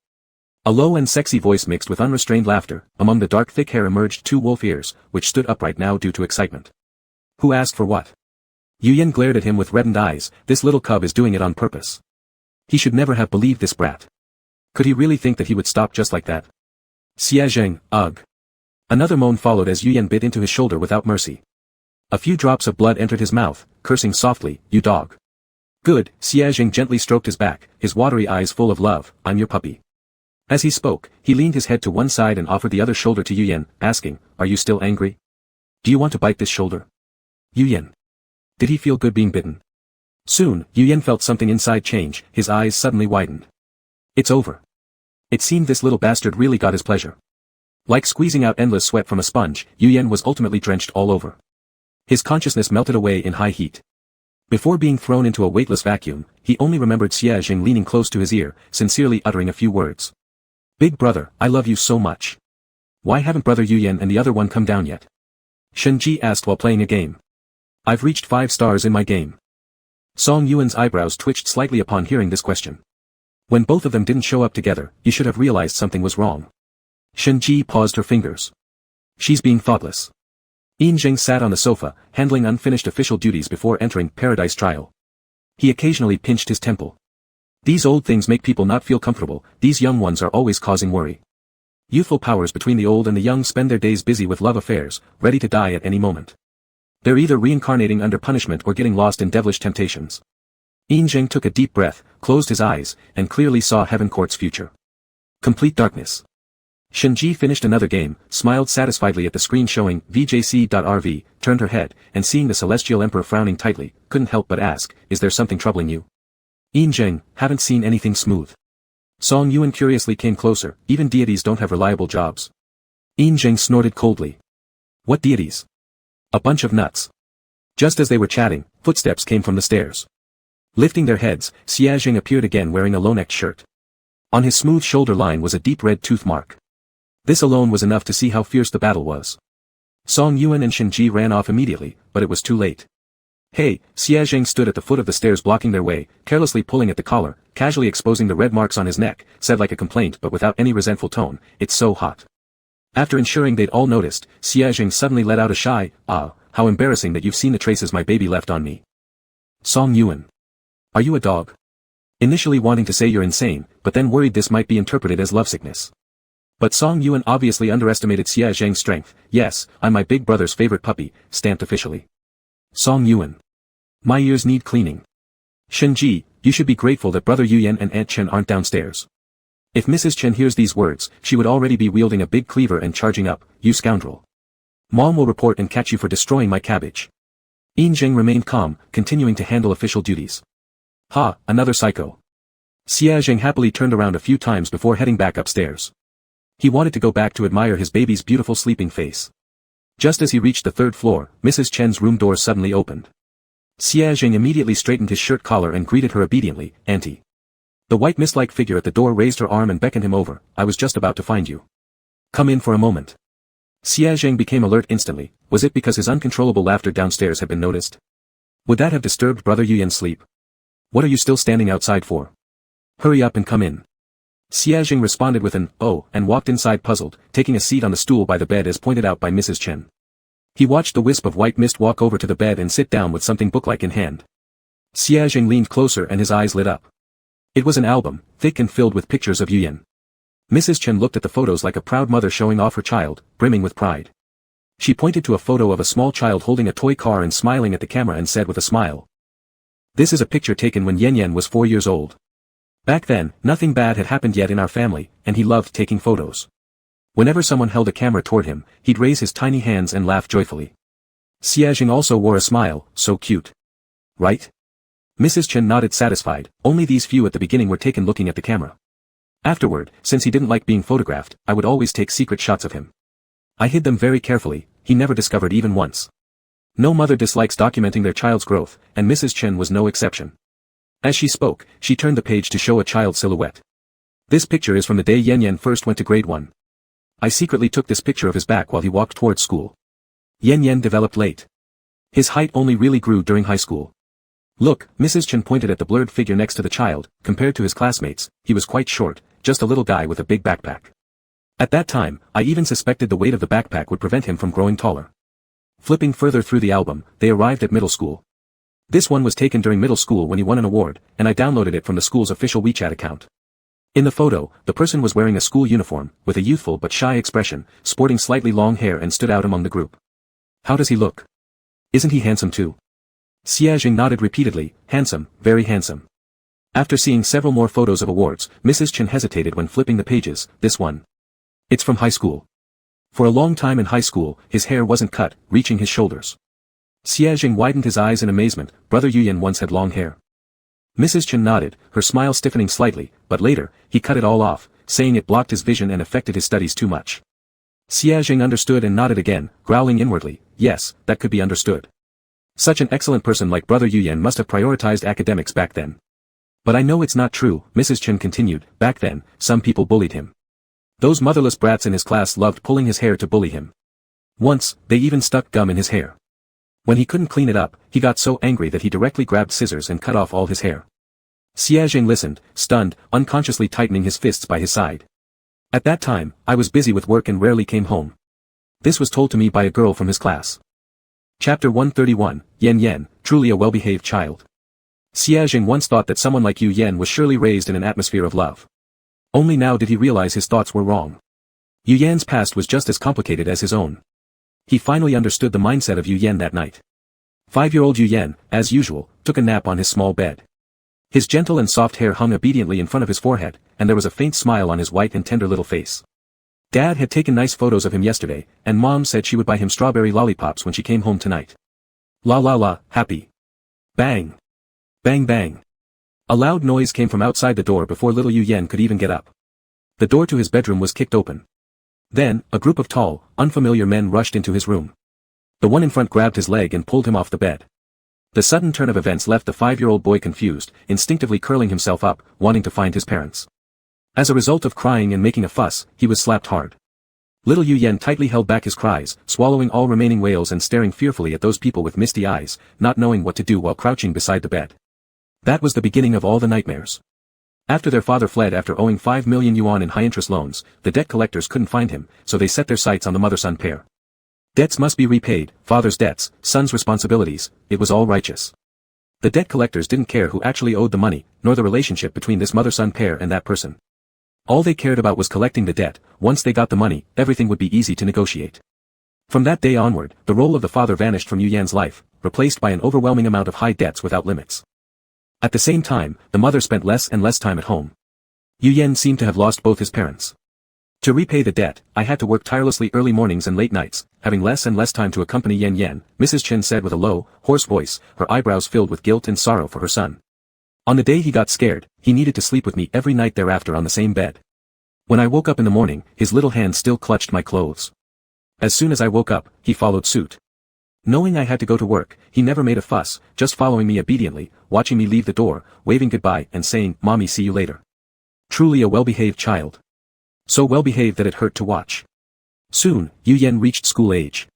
A low and sexy voice mixed with unrestrained laughter, among the dark thick hair emerged two wolf ears, which stood upright now due to excitement. Who asked for what? Yu Yan glared at him with reddened eyes, this little cub is doing it on purpose. He should never have believed this brat. Could he really think that he would stop just like that? Xia Jing, ugh. Another moan followed as Yu Yan bit into his shoulder without mercy. A few drops of blood entered his mouth, cursing softly, you dog. Good, Xia Jing gently stroked his back, his watery eyes full of love, I'm your puppy. As he spoke, he leaned his head to one side and offered the other shoulder to Yu Yan, asking, are you still angry? Do you want to bite this shoulder? Yu Yan. Did he feel good being bitten? Soon, Yu Yan felt something inside change, his eyes suddenly widened. It's over. It seemed this little bastard really got his pleasure. Like squeezing out endless sweat from a sponge, Yu Yan was ultimately drenched all over. His consciousness melted away in high heat. Before being thrown into a weightless vacuum, he only remembered Xia Jing leaning close to his ear, sincerely uttering a few words. Big brother, I love you so much. Why haven't brother Yu Yan and the other one come down yet? Shen Ji asked while playing a game. I've reached 5 stars in my game. Song Yuan's eyebrows twitched slightly upon hearing this question. When both of them didn't show up together, you should have realized something was wrong. Shen Ji paused her fingers. She's being thoughtless. Yin Jing sat on the sofa, handling unfinished official duties before entering Paradise Trial. He occasionally pinched his temple. These old things make people not feel comfortable, these young ones are always causing worry. Youthful powers between the old and the young spend their days busy with love affairs, ready to die at any moment. They're either reincarnating under punishment or getting lost in devilish temptations. Yin Jing took a deep breath, closed his eyes, and clearly saw Heaven Court's future. Complete darkness. Shen Ji finished another game, smiled satisfiedly at the screen showing VJC.RV, turned her head, and seeing the Celestial Emperor frowning tightly, couldn't help but ask, is there something troubling you? Yin Jing, haven't seen anything smooth. Song Yuan curiously came closer, even deities don't have reliable jobs. Yin Jing snorted coldly. What deities? A bunch of nuts. Just as they were chatting, footsteps came from the stairs. Lifting their heads, Xia Jing appeared again wearing a low-necked shirt. On his smooth shoulder line was a deep red tooth mark. This alone was enough to see how fierce the battle was. Song Yuan and Shen Ji ran off immediately, but it was too late. Hey, Xia Jing stood at the foot of the stairs blocking their way, carelessly pulling at the collar, casually exposing the red marks on his neck, said like a complaint but without any resentful tone, it's so hot. After ensuring they'd all noticed, Xia Jing suddenly let out a shy, ah, how embarrassing that you've seen the traces my baby left on me. Song Yuan. Are you a dog? Initially wanting to say you're insane, but then worried this might be interpreted as lovesickness. But Song Yuan obviously underestimated Xia Jing's strength. Yes, I'm my big brother's favorite puppy, stamped officially. Song Yuan. My ears need cleaning. Shen Ji, you should be grateful that brother Yu Yan and Aunt Chen aren't downstairs. If Mrs. Chen hears these words, she would already be wielding a big cleaver and charging up, you scoundrel. Mom will report and catch you for destroying my cabbage. Yin Jing remained calm, continuing to handle official duties. Ha, another psycho. Xia Jing happily turned around a few times before heading back upstairs. He wanted to go back to admire his baby's beautiful sleeping face. Just as he reached the 3rd floor, Mrs. Chen's room door suddenly opened. Xia Jing immediately straightened his shirt collar and greeted her obediently, Auntie. The white mist-like figure at the door raised her arm and beckoned him over, I was just about to find you. Come in for a moment. Xia Jing became alert instantly, was it because his uncontrollable laughter downstairs had been noticed? Would that have disturbed brother Yu Yan's sleep? What are you still standing outside for? Hurry up and come in. Xia Jing responded with an, oh, and walked inside puzzled, taking a seat on the stool by the bed as pointed out by Mrs. Chen. He watched the wisp of white mist walk over to the bed and sit down with something book-like in hand. Xia Jing leaned closer and his eyes lit up. It was an album, thick and filled with pictures of Yu Yan. Mrs. Chen looked at the photos like a proud mother showing off her child, brimming with pride. She pointed to a photo of a small child holding a toy car and smiling at the camera and said with a smile, "This is a picture taken when Yan Yan was 4 years old. Back then, nothing bad had happened yet in our family, and he loved taking photos. Whenever someone held a camera toward him, he'd raise his tiny hands and laugh joyfully." Xiaojing also wore a smile, so cute. Right? Mrs. Chen nodded satisfied. Only these few at the beginning were taken looking at the camera. Afterward, since he didn't like being photographed, I would always take secret shots of him. I hid them very carefully, he never discovered even once. No mother dislikes documenting their child's growth, and Mrs. Chen was no exception. As she spoke, she turned the page to show a child's silhouette. This picture is from the day Yan Yan first went to grade 1. I secretly took this picture of his back while he walked towards school. Yan Yan developed late. His height only really grew during high school. Look, Mrs. Chen pointed at the blurred figure next to the child. Compared to his classmates, he was quite short, just a little guy with a big backpack. At that time, I even suspected the weight of the backpack would prevent him from growing taller. Flipping further through the album, they arrived at middle school. This one was taken during middle school when he won an award, and I downloaded it from the school's official WeChat account. In the photo, the person was wearing a school uniform, with a youthful but shy expression, sporting slightly long hair and stood out among the group. How does he look? Isn't he handsome too? Xiaojing nodded repeatedly, handsome, very handsome. After seeing several more photos of awards, Mrs. Chen hesitated when flipping the pages. This one. It's from high school. For a long time in high school, his hair wasn't cut, reaching his shoulders. Xiaojing widened his eyes in amazement. Brother Yu Yan once had long hair. Mrs. Chen nodded, her smile stiffening slightly, but later, he cut it all off, saying it blocked his vision and affected his studies too much. Xiaojing understood and nodded again, growling inwardly, yes, that could be understood. Such an excellent person like Brother Yu Yan must have prioritized academics back then. But I know it's not true, Mrs. Chen continued. Back then, some people bullied him. Those motherless brats in his class loved pulling his hair to bully him. Once, they even stuck gum in his hair. When he couldn't clean it up, he got so angry that he directly grabbed scissors and cut off all his hair. Xiaojing listened, stunned, unconsciously tightening his fists by his side. At that time, I was busy with work and rarely came home. This was told to me by a girl from his class. Chapter 131, Yan Yan, truly a well-behaved child. Xiaojing once thought that someone like Yu Yan was surely raised in an atmosphere of love. Only now did he realize his thoughts were wrong. Yu Yan's past was just as complicated as his own. He finally understood the mindset of Yu Yan that night. 5-year-old Yu Yan, as usual, took a nap on his small bed. His gentle and soft hair hung obediently in front of his forehead, and there was a faint smile on his white and tender little face. Dad had taken nice photos of him yesterday, and Mom said she would buy him strawberry lollipops when she came home tonight. La la la, happy. Bang. Bang bang. A loud noise came from outside the door before little Yu Yan could even get up. The door to his bedroom was kicked open. Then, a group of tall, unfamiliar men rushed into his room. The one in front grabbed his leg and pulled him off the bed. The sudden turn of events left the 5-year-old boy confused, instinctively curling himself up, wanting to find his parents. As a result of crying and making a fuss, he was slapped hard. Little Yu Yan tightly held back his cries, swallowing all remaining wails and staring fearfully at those people with misty eyes, not knowing what to do while crouching beside the bed. That was the beginning of all the nightmares. After their father fled after owing 5 million yuan in high-interest loans, the debt collectors couldn't find him, so they set their sights on the mother-son pair. Debts must be repaid, father's debts, son's responsibilities, it was all righteous. The debt collectors didn't care who actually owed the money, nor the relationship between this mother-son pair and that person. All they cared about was collecting the debt. Once they got the money, everything would be easy to negotiate. From that day onward, the role of the father vanished from Yu Yan's life, replaced by an overwhelming amount of high debts without limits. At the same time, the mother spent less and less time at home. Yu Yan seemed to have lost both his parents. To repay the debt, I had to work tirelessly early mornings and late nights, having less and less time to accompany Yan Yan, Mrs. Chen said with a low, hoarse voice, her eyebrows filled with guilt and sorrow for her son. On the day he got scared, he needed to sleep with me every night thereafter on the same bed. When I woke up in the morning, his little hand still clutched my clothes. As soon as I woke up, he followed suit. Knowing I had to go to work, he never made a fuss, just following me obediently, watching me leave the door, waving goodbye and saying, "Mommy, see you later." Truly a well-behaved child. So well-behaved that it hurt to watch. Soon, Yu Yan reached school age.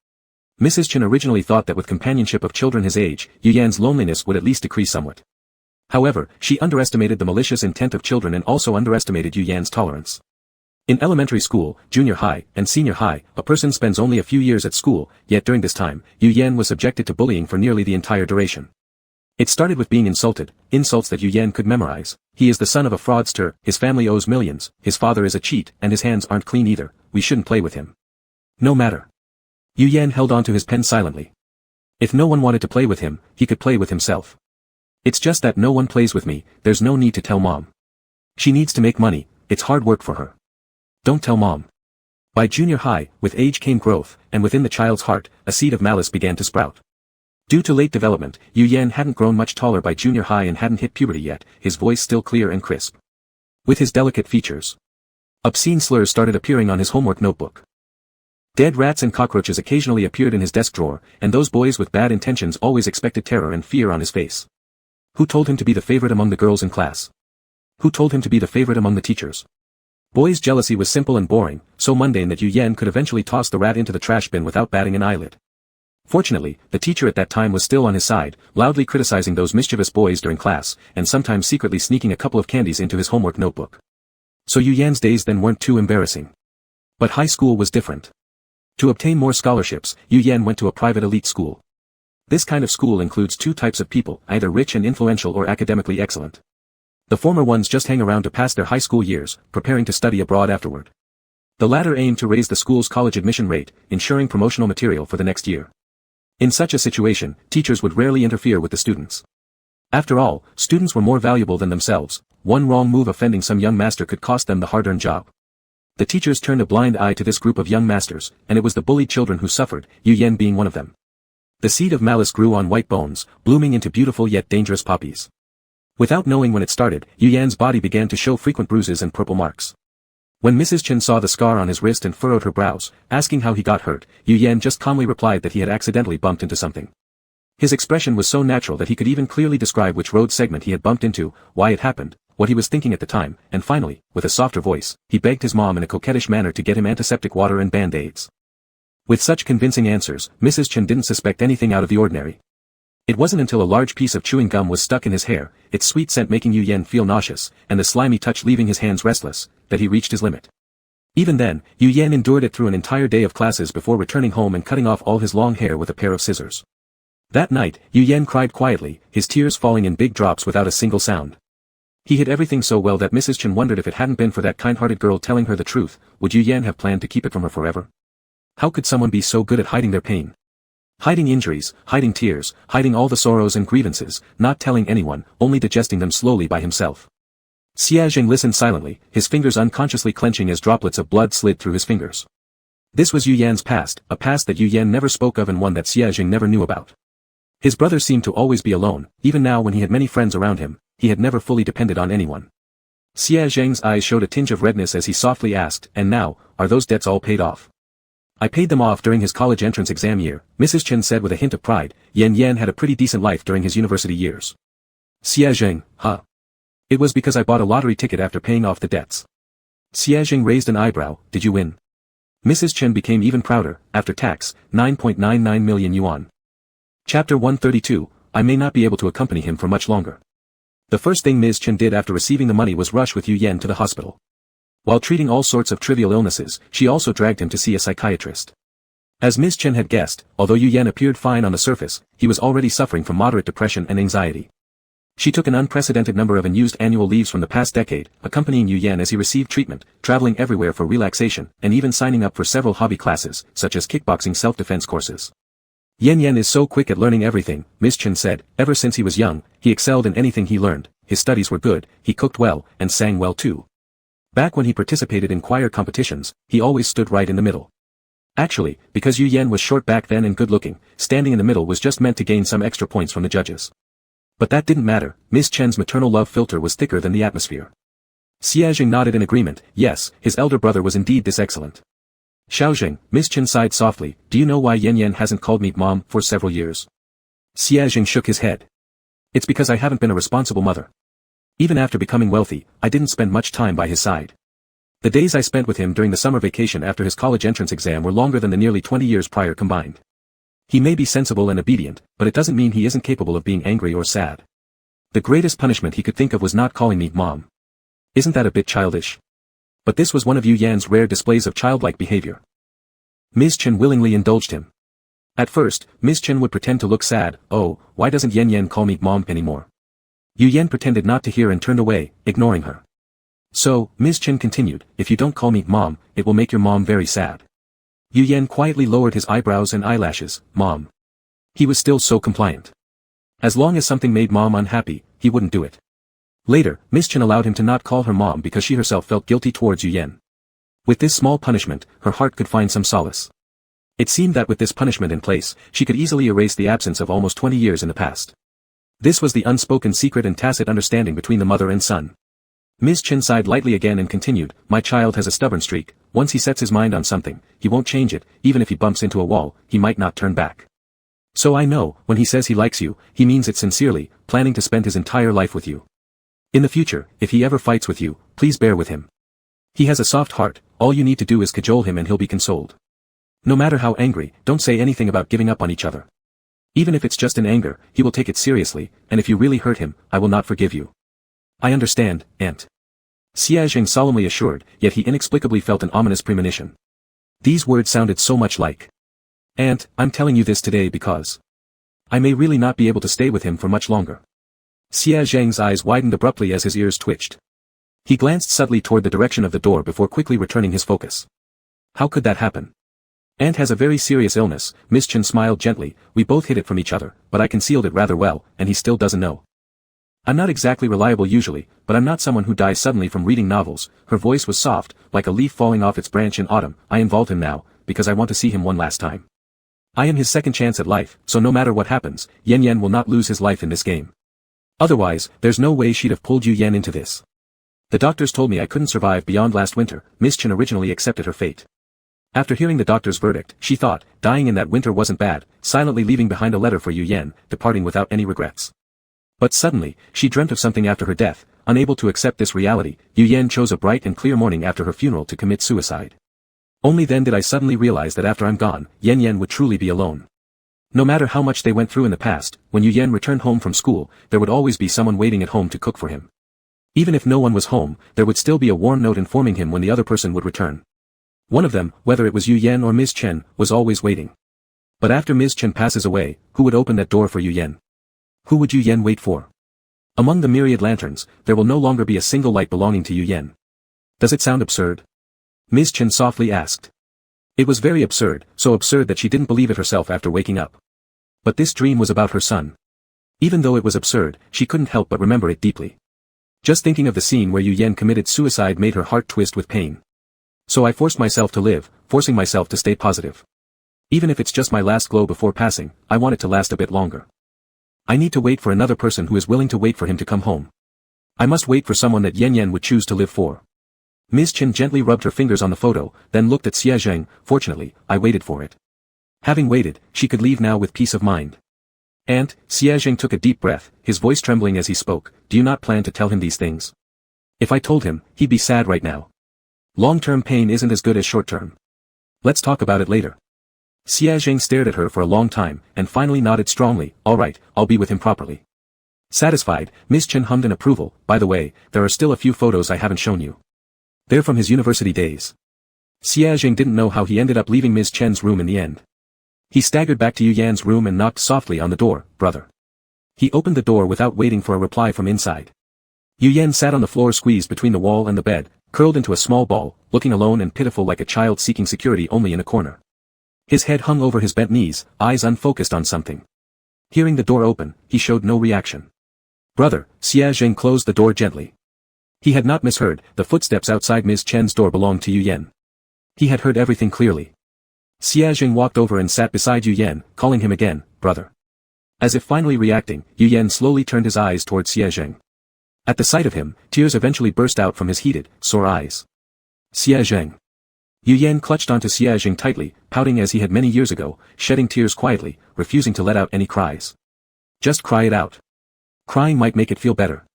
Mrs. Chen originally thought that with companionship of children his age, Yu Yan's loneliness would at least decrease somewhat. However, she underestimated the malicious intent of children and also underestimated Yu Yan's tolerance. In elementary school, junior high, and senior high, a person spends only a few years at school, yet during this time, Yu Yan was subjected to bullying for nearly the entire duration. It started with being insulted, insults that Yu Yan could memorize, He is the son of a fraudster, his family owes millions, his father is a cheat, and his hands aren't clean either, we shouldn't play with him. No matter. Yu Yan held on to his pen silently. If no one wanted to play with him, he could play with himself. It's just that no one plays with me, there's no need to tell mom. She needs to make money, it's hard work for her. Don't tell mom. By junior high, with age came growth, and within the child's heart, a seed of malice began to sprout. Due to late development, Yu Yan hadn't grown much taller by junior high and hadn't hit puberty yet, his voice still clear and crisp. With his delicate features. Obscene slurs started appearing on his homework notebook. Dead rats and cockroaches occasionally appeared in his desk drawer, and those boys with bad intentions always expected terror and fear on his face. Who told him to be the favorite among the girls in class? Who told him to be the favorite among the teachers? Boys' jealousy was simple and boring, so mundane that Yu Yan could eventually toss the rat into the trash bin without batting an eyelid. Fortunately, the teacher at that time was still on his side, loudly criticizing those mischievous boys during class, and sometimes secretly sneaking a couple of candies into his homework notebook. So Yu Yan's days then weren't too embarrassing. But high school was different. To obtain more scholarships, Yu Yan went to a private elite school. This kind of school includes two types of people, either rich and influential or academically excellent. The former ones just hang around to pass their high school years, preparing to study abroad afterward. The latter aim to raise the school's college admission rate, ensuring promotional material for the next year. In such a situation, teachers would rarely interfere with the students. After all, students were more valuable than themselves, one wrong move offending some young master could cost them the hard-earned job. The teachers turned a blind eye to this group of young masters, and it was the bullied children who suffered, Yu Yan being one of them. The seed of malice grew on white bones, blooming into beautiful yet dangerous poppies. Without knowing when it started, Yu Yan's body began to show frequent bruises and purple marks. When Mrs. Chen saw the scar on his wrist and furrowed her brows, asking how he got hurt, Yu Yan just calmly replied that he had accidentally bumped into something. His expression was so natural that he could even clearly describe which road segment he had bumped into, why it happened, what he was thinking at the time, and finally, with a softer voice, he begged his mom in a coquettish manner to get him antiseptic water and band-aids. With such convincing answers, Mrs. Chen didn't suspect anything out of the ordinary. It wasn't until a large piece of chewing gum was stuck in his hair, its sweet scent making Yu Yan feel nauseous, and the slimy touch leaving his hands restless, that he reached his limit. Even then, Yu Yan endured it through an entire day of classes before returning home and cutting off all his long hair with a pair of scissors. That night, Yu Yan cried quietly, his tears falling in big drops without a single sound. He hid everything so well that Mrs. Chen wondered if it hadn't been for that kind-hearted girl telling her the truth, would Yu Yan have planned to keep it from her forever? How could someone be so good at hiding their pain? Hiding injuries, hiding tears, hiding all the sorrows and grievances, not telling anyone, only digesting them slowly by himself. Xia Jing listened silently, his fingers unconsciously clenching as droplets of blood slid through his fingers. This was Yu Yan's past, a past that Yu Yan never spoke of and one that Xia Jing never knew about. His brother seemed to always be alone, even now when he had many friends around him, he had never fully depended on anyone. Xia Jing's eyes showed a tinge of redness as he softly asked, and now, are those debts all paid off? I paid them off during his college entrance exam year, Mrs. Chen said with a hint of pride. Yan Yan had a pretty decent life during his university years. Xia Jing, huh? It was because I bought a lottery ticket after paying off the debts. Xia Jing raised an eyebrow, did you win? Mrs. Chen became even prouder, after tax, 9.99 million yuan. Chapter 132, I may not be able to accompany him for much longer. The first thing Ms. Chen did after receiving the money was rush with Yu Yan to the hospital. While treating all sorts of trivial illnesses, she also dragged him to see a psychiatrist. As Ms. Chen had guessed, although Yu Yan appeared fine on the surface, he was already suffering from moderate depression and anxiety. She took an unprecedented number of unused annual leaves from the past decade, accompanying Yu Yan as he received treatment, traveling everywhere for relaxation, and even signing up for several hobby classes, such as kickboxing self-defense courses. Yan Yan is so quick at learning everything, Ms. Chen said. Ever since he was young, he excelled in anything he learned, his studies were good, he cooked well, and sang well too. Back when he participated in choir competitions, he always stood right in the middle. Actually, because Yu Yan was short back then and good-looking, standing in the middle was just meant to gain some extra points from the judges. But that didn't matter, Ms. Chen's maternal love filter was thicker than the atmosphere. Xia Jing nodded in agreement, yes, his elder brother was indeed this excellent. Xiaojing, Ms. Chen sighed softly, do you know why Yan Yan hasn't called me mom for several years? Xia Jing shook his head. It's because I haven't been a responsible mother. Even after becoming wealthy, I didn't spend much time by his side. The days I spent with him during the summer vacation after his college entrance exam were longer than the nearly 20 years prior combined. He may be sensible and obedient, but it doesn't mean he isn't capable of being angry or sad. The greatest punishment he could think of was not calling me mom. Isn't that a bit childish? But this was one of Yu Yan's rare displays of childlike behavior. Ms. Chen willingly indulged him. At first, Ms. Chen would pretend to look sad, oh, why doesn't Yan Yan call me mom anymore? Yu Yan pretended not to hear and turned away, ignoring her. So, Ms. Chen continued, if you don't call me Mom, it will make your mom very sad. Yu Yan quietly lowered his eyebrows and eyelashes, Mom. He was still so compliant. As long as something made Mom unhappy, he wouldn't do it. Later, Ms. Chen allowed him to not call her Mom because she herself felt guilty towards Yu Yan. With this small punishment, her heart could find some solace. It seemed that with this punishment in place, she could easily erase the absence of almost 20 years in the past. This was the unspoken secret and tacit understanding between the mother and son. Ms. Chen sighed lightly again and continued, my child has a stubborn streak, once he sets his mind on something, he won't change it, even if he bumps into a wall, he might not turn back. So I know, when he says he likes you, he means it sincerely, planning to spend his entire life with you. In the future, if he ever fights with you, please bear with him. He has a soft heart, all you need to do is cajole him and he'll be consoled. No matter how angry, don't say anything about giving up on each other. Even if it's just in anger, he will take it seriously, and if you really hurt him, I will not forgive you. I understand, Aunt. Xia Zheng solemnly assured, yet he inexplicably felt an ominous premonition. These words sounded so much like, Aunt, I'm telling you this today because I may really not be able to stay with him for much longer. Xia Zheng's eyes widened abruptly as his ears twitched. He glanced subtly toward the direction of the door before quickly returning his focus. How could that happen? Aunt has a very serious illness, Miss Chen smiled gently, we both hid it from each other, but I concealed it rather well, and he still doesn't know. I'm not exactly reliable usually, but I'm not someone who dies suddenly from reading novels, her voice was soft, like a leaf falling off its branch in autumn, I involved him now, because I want to see him one last time. I am his second chance at life, so no matter what happens, Yan Yan will not lose his life in this game. Otherwise, there's no way she'd have pulled Yu Yan into this. The doctors told me I couldn't survive beyond last winter, Miss Chen originally accepted her fate. After hearing the doctor's verdict, she thought, dying in that winter wasn't bad, silently leaving behind a letter for Yu Yan, departing without any regrets. But suddenly, she dreamt of something after her death, unable to accept this reality, Yu Yan chose a bright and clear morning after her funeral to commit suicide. Only then did I suddenly realize that after I'm gone, Yan Yan would truly be alone. No matter how much they went through in the past, when Yu Yan returned home from school, there would always be someone waiting at home to cook for him. Even if no one was home, there would still be a warm note informing him when the other person would return. One of them, whether it was Yu Yan or Ms. Chen, was always waiting. But after Ms. Chen passes away, who would open that door for Yu Yan? Who would Yu Yan wait for? Among the myriad lanterns, there will no longer be a single light belonging to Yu Yan. Does it sound absurd? Ms. Chen softly asked. It was very absurd, so absurd that she didn't believe it herself after waking up. But this dream was about her son. Even though it was absurd, she couldn't help but remember it deeply. Just thinking of the scene where Yu Yan committed suicide made her heart twist with pain. So I forced myself to live, forcing myself to stay positive. Even if it's just my last glow before passing, I want it to last a bit longer. I need to wait for another person who is willing to wait for him to come home. I must wait for someone that Yan Yan would choose to live for. Ms. Chen gently rubbed her fingers on the photo, then looked at Xia Zheng, fortunately, I waited for it. Having waited, she could leave now with peace of mind. Aunt, Xia Zheng took a deep breath, his voice trembling as he spoke, do you not plan to tell him these things? If I told him, he'd be sad right now. Long-term pain isn't as good as short-term. Let's talk about it later. Xia Zheng stared at her for a long time, and finally nodded strongly, all right, I'll be with him properly. Satisfied, Ms. Chen hummed in approval, by the way, there are still a few photos I haven't shown you. They're from his university days. Xia Zheng didn't know how he ended up leaving Ms. Chen's room in the end. He staggered back to Yu Yan's room and knocked softly on the door, brother. He opened the door without waiting for a reply from inside. Yu Yan sat on the floor squeezed between the wall and the bed, curled into a small ball, looking alone and pitiful like a child seeking security only in a corner. His head hung over his bent knees, eyes unfocused on something. Hearing the door open, he showed no reaction. Brother, Xia Zheng closed the door gently. He had not misheard, the footsteps outside Ms. Chen's door belonged to Yu Yan. He had heard everything clearly. Xia Zheng walked over and sat beside Yu Yan, calling him again, brother. As if finally reacting, Yu Yan slowly turned his eyes toward Xia Zheng. At the sight of him, tears eventually burst out from his heated, sore eyes. Xia Zheng. Yu Yan clutched onto Xia Zheng tightly, pouting as he had many years ago, shedding tears quietly, refusing to let out any cries. Just cry it out. Crying might make it feel better.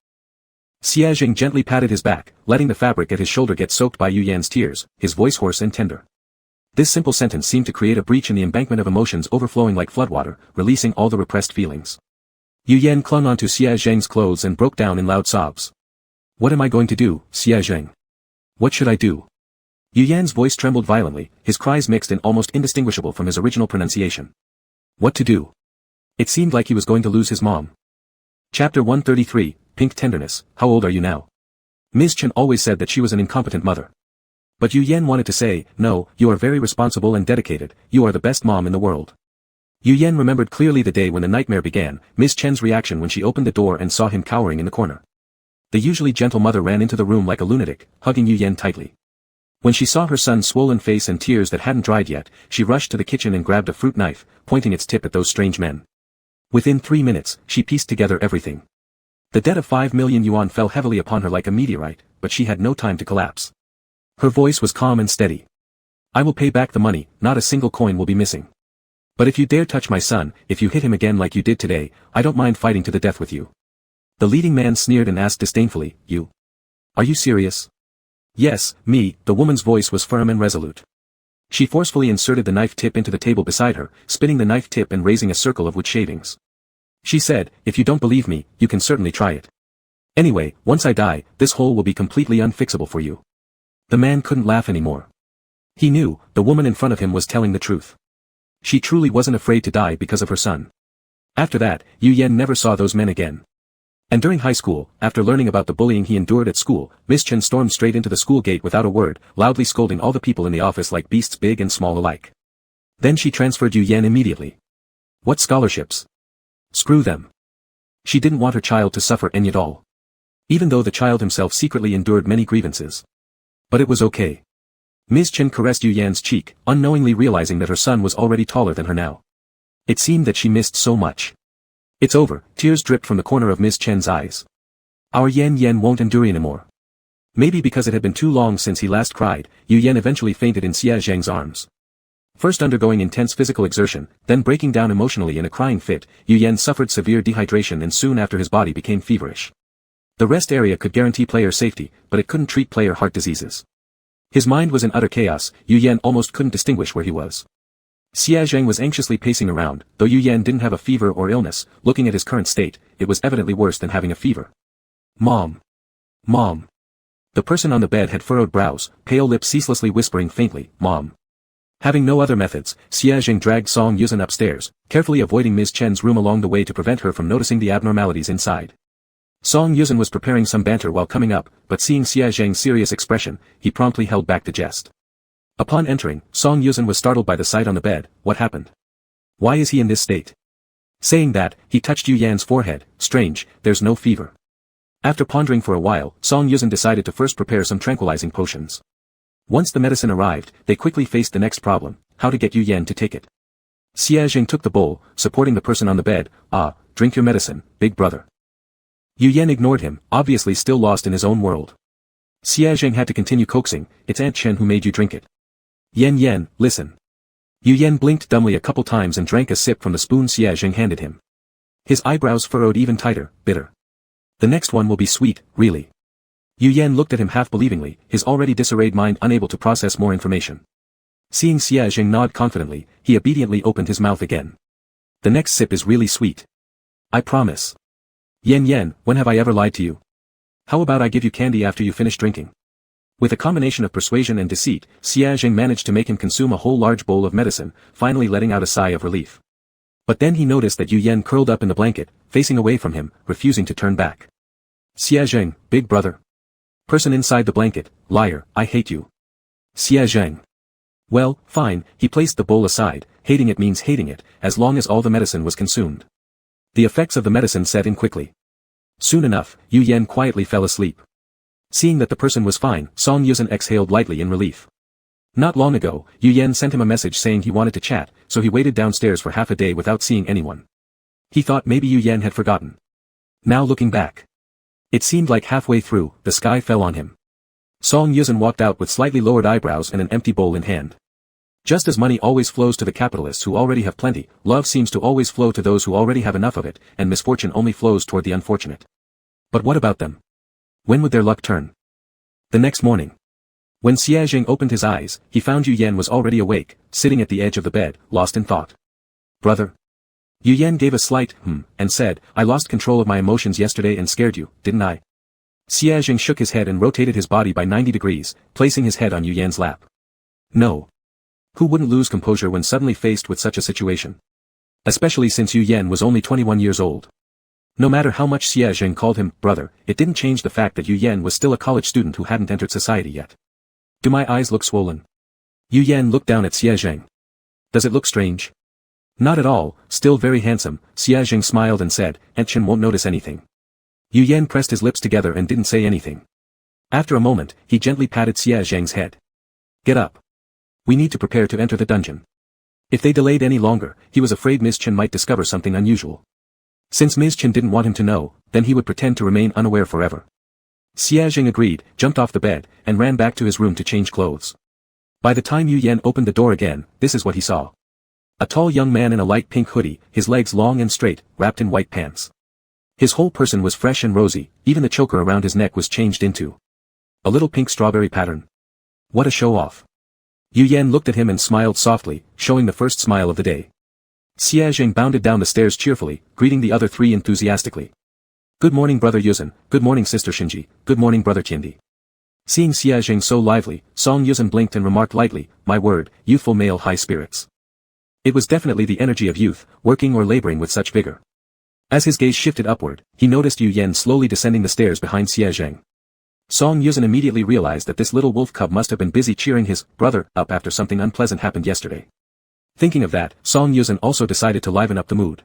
Xia Zheng gently patted his back, letting the fabric at his shoulder get soaked by Yu Yan's tears, his voice hoarse and tender. This simple sentence seemed to create a breach in the embankment of emotions overflowing like floodwater, releasing all the repressed feelings. Yu Yan clung onto Xia Zheng's clothes and broke down in loud sobs. What am I going to do, Xia Zheng? What should I do? Yu Yan's voice trembled violently, his cries mixed and almost indistinguishable from his original pronunciation. What to do? It seemed like he was going to lose his mom. Chapter 133, pink tenderness, how old are you now? Ms. Chen always said that she was an incompetent mother. But Yu Yan wanted to say, no, you are very responsible and dedicated, you are the best mom in the world. Yu Yan remembered clearly the day when the nightmare began, Ms. Chen's reaction when she opened the door and saw him cowering in the corner. The usually gentle mother ran into the room like a lunatic, hugging Yu Yan tightly. When she saw her son's swollen face and tears that hadn't dried yet, she rushed to the kitchen and grabbed a fruit knife, pointing its tip at those strange men. Within 3 minutes, she pieced together everything. The debt of 5 million yuan fell heavily upon her like a meteorite, but she had no time to collapse. Her voice was calm and steady. I will pay back the money, not a single coin will be missing. But if you dare touch my son, if you hit him again like you did today, I don't mind fighting to the death with you. The leading man sneered and asked disdainfully, you? Are you serious? Yes, me, the woman's voice was firm and resolute. She forcefully inserted the knife tip into the table beside her, spinning the knife tip and raising a circle of wood shavings. She said, if you don't believe me, you can certainly try it. Anyway, once I die, this hole will be completely unfixable for you. The man couldn't laugh anymore. He knew, the woman in front of him was telling the truth. She truly wasn't afraid to die because of her son. After that, Yu Yan never saw those men again. And during high school, after learning about the bullying he endured at school, Miss Chen stormed straight into the school gate without a word, loudly scolding all the people in the office like beasts big and small alike. Then she transferred Yu Yan immediately. What scholarships? Screw them. She didn't want her child to suffer any at all. Even though the child himself secretly endured many grievances. But it was okay. Ms. Chen caressed Yu Yan's cheek, unknowingly realizing that her son was already taller than her now. It seemed that she missed so much. It's over, tears dripped from the corner of Ms. Chen's eyes. Our Yan won't endure anymore. Maybe because it had been too long since he last cried, Yu Yan eventually fainted in Xia Zhang's arms. First undergoing intense physical exertion, then breaking down emotionally in a crying fit, Yu Yan suffered severe dehydration and soon after his body became feverish. The rest area could guarantee player safety, but it couldn't treat player heart diseases. His mind was in utter chaos, Yu Yan almost couldn't distinguish where he was. Xia Zhang was anxiously pacing around, though Yu Yan didn't have a fever or illness, looking at his current state, it was evidently worse than having a fever. Mom. Mom. The person on the bed had furrowed brows, pale lips ceaselessly whispering faintly, Mom. Having no other methods, Xia Zhang dragged Song Yuzhen upstairs, carefully avoiding Ms. Chen's room along the way to prevent her from noticing the abnormalities inside. Song Yuzhen was preparing some banter while coming up, but seeing Xia Zhang's serious expression, he promptly held back the jest. Upon entering, Song Yuzhen was startled by the sight on the bed. What happened? Why is he in this state? Saying that, he touched Yu Yan's forehead. Strange, there's no fever. After pondering for a while, Song Yuzhen decided to first prepare some tranquilizing potions. Once the medicine arrived, they quickly faced the next problem, how to get Yu Yan to take it. Xia Zhang took the bowl, supporting the person on the bed. Drink your medicine, big brother. Yu Yan ignored him, obviously still lost in his own world. Xia Zhang had to continue coaxing, it's Aunt Chen who made you drink it. Yan, listen. Yu Yan blinked dumbly a couple times and drank a sip from the spoon Xia Zhang handed him. His eyebrows furrowed even tighter, bitter. The next one will be sweet, really. Yu Yan looked at him half-believingly, his already disarrayed mind unable to process more information. Seeing Xia Zhang nod confidently, he obediently opened his mouth again. The next sip is really sweet. I promise. Yan, when have I ever lied to you? How about I give you candy after you finish drinking? With a combination of persuasion and deceit, Xia Zhang managed to make him consume a whole large bowl of medicine, finally letting out a sigh of relief. But then he noticed that Yu Yan curled up in the blanket, facing away from him, refusing to turn back. Xia Zhang, big brother. Person inside the blanket, liar, I hate you. Xia Zhang. Well, fine, he placed the bowl aside, hating it means hating it, as long as all the medicine was consumed. The effects of the medicine set in quickly. Soon enough, Yu Yan quietly fell asleep. Seeing that the person was fine, Song Yuzhen exhaled lightly in relief. Not long ago, Yu Yan sent him a message saying he wanted to chat, so he waited downstairs for half a day without seeing anyone. He thought maybe Yu Yan had forgotten. Now looking back. It seemed like halfway through, the sky fell on him. Song Yuzhen walked out with slightly lowered eyebrows and an empty bowl in hand. Just as money always flows to the capitalists who already have plenty, love seems to always flow to those who already have enough of it, and misfortune only flows toward the unfortunate. But what about them? When would their luck turn? The next morning. When Xia Zhang opened his eyes, he found Yu Yan was already awake, sitting at the edge of the bed, lost in thought. Brother. Yu Yan gave a slight and said, I lost control of my emotions yesterday and scared you, didn't I? Xia Zhang shook his head and rotated his body by 90 degrees, placing his head on Yu Yan's lap. No. Who wouldn't lose composure when suddenly faced with such a situation? Especially since Yu Yan was only 21 years old. No matter how much Xie Zheng called him brother, it didn't change the fact that Yu Yan was still a college student who hadn't entered society yet. Do my eyes look swollen? Yu Yan looked down at Xie Zheng. Does it look strange? Not at all, still very handsome. Xie Zheng smiled and said, Ancient won't notice anything. Yu Yan pressed his lips together and didn't say anything. After a moment, he gently patted Xie Zheng's head. Get up. We need to prepare to enter the dungeon. If they delayed any longer, he was afraid Ms. Chen might discover something unusual. Since Ms. Chen didn't want him to know, then he would pretend to remain unaware forever. Xie Zheng agreed, jumped off the bed, and ran back to his room to change clothes. By the time Yu Yan opened the door again, this is what he saw. A tall young man in a light pink hoodie, his legs long and straight, wrapped in white pants. His whole person was fresh and rosy, even the choker around his neck was changed into a little pink strawberry pattern. What a show-off. Yu Yan looked at him and smiled softly, showing the first smile of the day. Xie Zheng bounded down the stairs cheerfully, greeting the other three enthusiastically. Good morning brother Yuzhen, good morning sister Shinji, good morning brother Tiandi. Seeing Xie Zheng so lively, Song Yuzhen blinked and remarked lightly, my word, youthful male high spirits. It was definitely the energy of youth, working or laboring with such vigor. As his gaze shifted upward, he noticed Yu Yan slowly descending the stairs behind Xie Zheng. Song Yuzhen immediately realized that this little wolf cub must have been busy cheering his brother up after something unpleasant happened yesterday. Thinking of that, Song Yuzhen also decided to liven up the mood.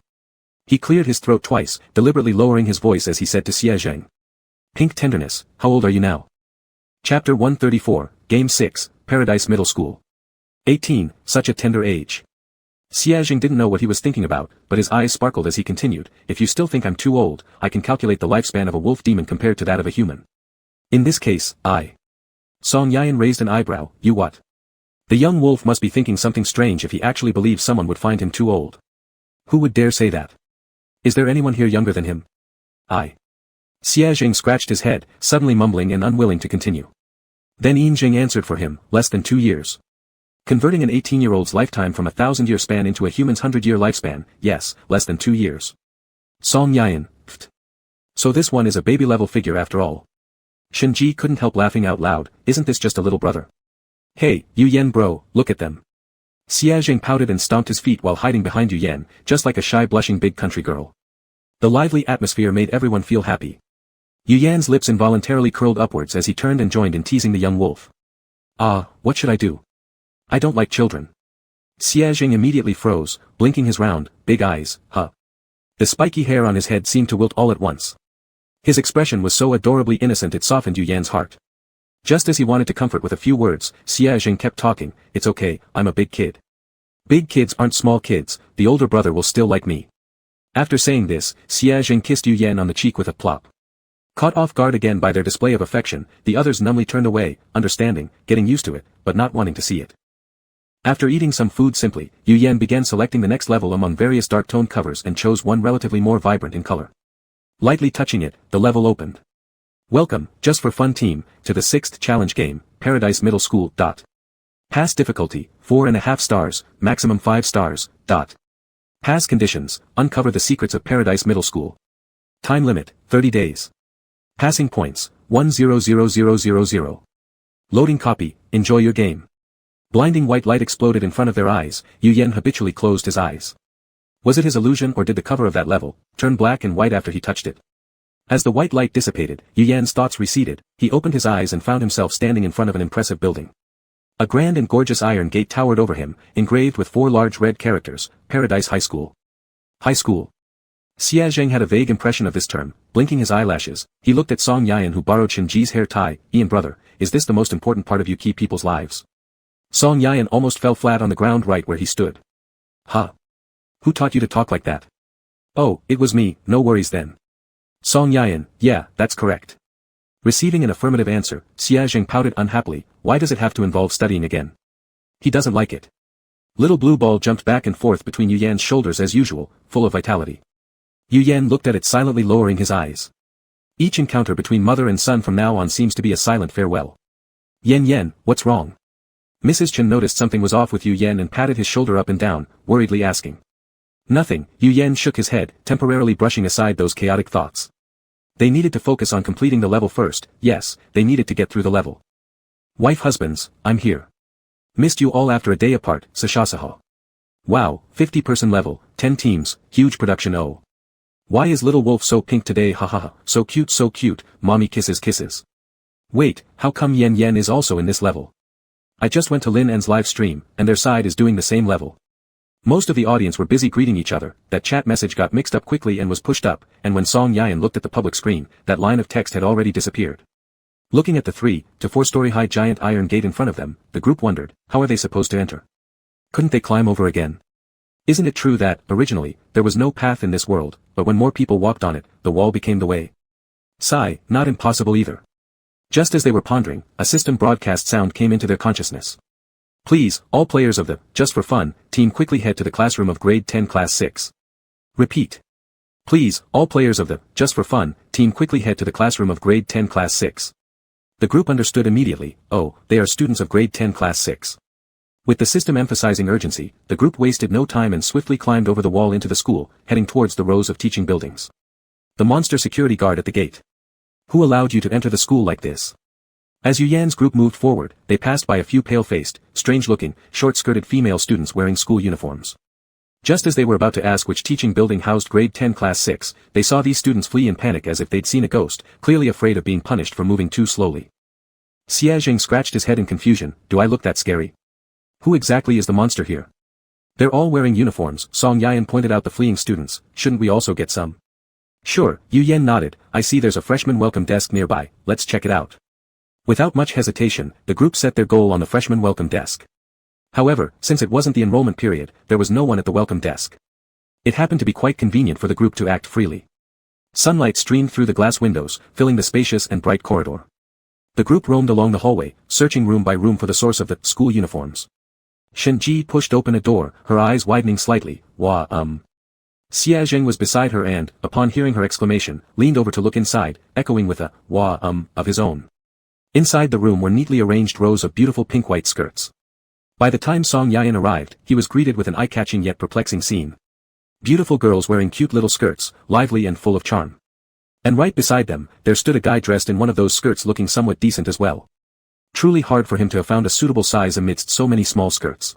He cleared his throat twice, deliberately lowering his voice as he said to Xie Zheng. Pink tenderness, how old are you now? Chapter 134, Game 6, Paradise Middle School. 18, such a tender age. Xie Zheng didn't know what he was thinking about, but his eyes sparkled as he continued, if you still think I'm too old, I can calculate the lifespan of a wolf demon compared to that of a human. In this case, Song Yan raised an eyebrow, you what? The young wolf must be thinking something strange if he actually believes someone would find him too old. Who would dare say that? Is there anyone here younger than him? Xie Zheng scratched his head, suddenly mumbling and unwilling to continue. Then Yin Jing answered for him, less than 2 years. Converting an 18-year-old's lifetime from a 1,000-year span into a human's 100-year lifespan, yes, less than 2 years. Song Yan, pfft. So this one is a baby-level figure after all. Shinji couldn't help laughing out loud, isn't this just a little brother? Hey, Yu Yan bro, look at them. Xie Zheng pouted and stomped his feet while hiding behind Yu Yan, just like a shy blushing big country girl. The lively atmosphere made everyone feel happy. Yu Yan's lips involuntarily curled upwards as he turned and joined in teasing the young wolf. What should I do? I don't like children. Xie Zheng immediately froze, blinking his round, big eyes, The spiky hair on his head seemed to wilt all at once. His expression was so adorably innocent it softened Yu Yan's heart. Just as he wanted to comfort with a few words, Xie Zheng kept talking, it's okay, I'm a big kid. Big kids aren't small kids, the older brother will still like me. After saying this, Xie Zheng kissed Yu Yan on the cheek with a plop. Caught off guard again by their display of affection, the others numbly turned away, understanding, getting used to it, but not wanting to see it. After eating some food simply, Yu Yan began selecting the next level among various dark-toned covers and chose one relatively more vibrant in color. Lightly touching it, the level opened. Welcome, just for fun team, to the 6th challenge game, Paradise Middle School. Pass difficulty, 4.5 stars, maximum 5 stars. Pass conditions, uncover the secrets of Paradise Middle School. Time limit, 30 days. Passing points, 100000. Loading copy, enjoy your game. Blinding white light exploded in front of their eyes, Yu Yan habitually closed his eyes. Was it his illusion or did the cover of that level turn black and white after he touched it? As the white light dissipated, Yu Yan's thoughts receded, he opened his eyes and found himself standing in front of an impressive building. A grand and gorgeous iron gate towered over him, engraved with 4 large red characters, Paradise High School. High School. Xie Zheng had a vague impression of this term, blinking his eyelashes, he looked at Song Yan who borrowed Shinji's hair tie, Ian brother, is this the most important part of you key people's lives? Song Yan almost fell flat on the ground right where he stood. Who taught you to talk like that? Oh, it was me, no worries then. Song Yan, yeah, that's correct. Receiving an affirmative answer, Xie Zheng pouted unhappily, why does it have to involve studying again? He doesn't like it. Little blue ball jumped back and forth between Yu Yan's shoulders as usual, full of vitality. Yu Yan looked at it silently lowering his eyes. Each encounter between mother and son from now on seems to be a silent farewell. Yan, what's wrong? Mrs. Chen noticed something was off with Yu Yan and patted his shoulder up and down, worriedly asking. Nothing, Yu Yan shook his head, temporarily brushing aside those chaotic thoughts. They needed to focus on completing the level first, yes, they needed to get through the level. Wife husbands, I'm here. Missed you all after a day apart, Sashasaho. Wow, 50-person level, 10 teams, huge production Why is little wolf so pink today, ha ha ha, so cute, mommy kisses kisses. Wait, how come Yen Yen is also in this level? I just went to Lin N's live stream, and their side is doing the same level. Most of the audience were busy greeting each other, that chat message got mixed up quickly and was pushed up, and when Song Yan looked at the public screen, that line of text had already disappeared. Looking at the 3 to 4-story high giant iron gate in front of them, the group wondered, how are they supposed to enter? Couldn't they climb over again? Isn't it true that, originally, there was no path in this world, but when more people walked on it, the wall became the way? Sigh, not impossible either. Just as they were pondering, a system broadcast sound came into their consciousness. Please, all players of the, just for fun, team quickly head to the classroom of grade 10 class 6. Repeat. Please, all players of the, just for fun, team quickly head to the classroom of grade 10 class 6. The group understood immediately, oh, they are students of grade 10 class 6. With the system emphasizing urgency, the group wasted no time and swiftly climbed over the wall into the school, heading towards the rows of teaching buildings. The monster security guard at the gate. Who allowed you to enter the school like this? As Yu Yan's group moved forward, they passed by a few pale-faced, strange-looking, short-skirted female students wearing school uniforms. Just as they were about to ask which teaching building housed grade 10 class 6, they saw these students flee in panic as if they'd seen a ghost, clearly afraid of being punished for moving too slowly. Xia Jing scratched his head in confusion, do I look that scary? Who exactly is the monster here? They're all wearing uniforms, Song Yan pointed out the fleeing students, shouldn't we also get some? Sure, Yu Yan nodded, I see there's a freshman welcome desk nearby, let's check it out. Without much hesitation, the group set their goal on the freshman welcome desk. However, since it wasn't the enrollment period, there was no one at the welcome desk. It happened to be quite convenient for the group to act freely. Sunlight streamed through the glass windows, filling the spacious and bright corridor. The group roamed along the hallway, searching room by room for the source of the school uniforms. Shenji pushed open a door, her eyes widening slightly, Xia Zheng was beside her and, upon hearing her exclamation, leaned over to look inside, echoing with a, of his own. Inside the room were neatly arranged rows of beautiful pink-white skirts. By the time Song Yan arrived, he was greeted with an eye-catching yet perplexing scene. Beautiful girls wearing cute little skirts, lively and full of charm. And right beside them, there stood a guy dressed in one of those skirts looking somewhat decent as well. Truly hard for him to have found a suitable size amidst so many small skirts.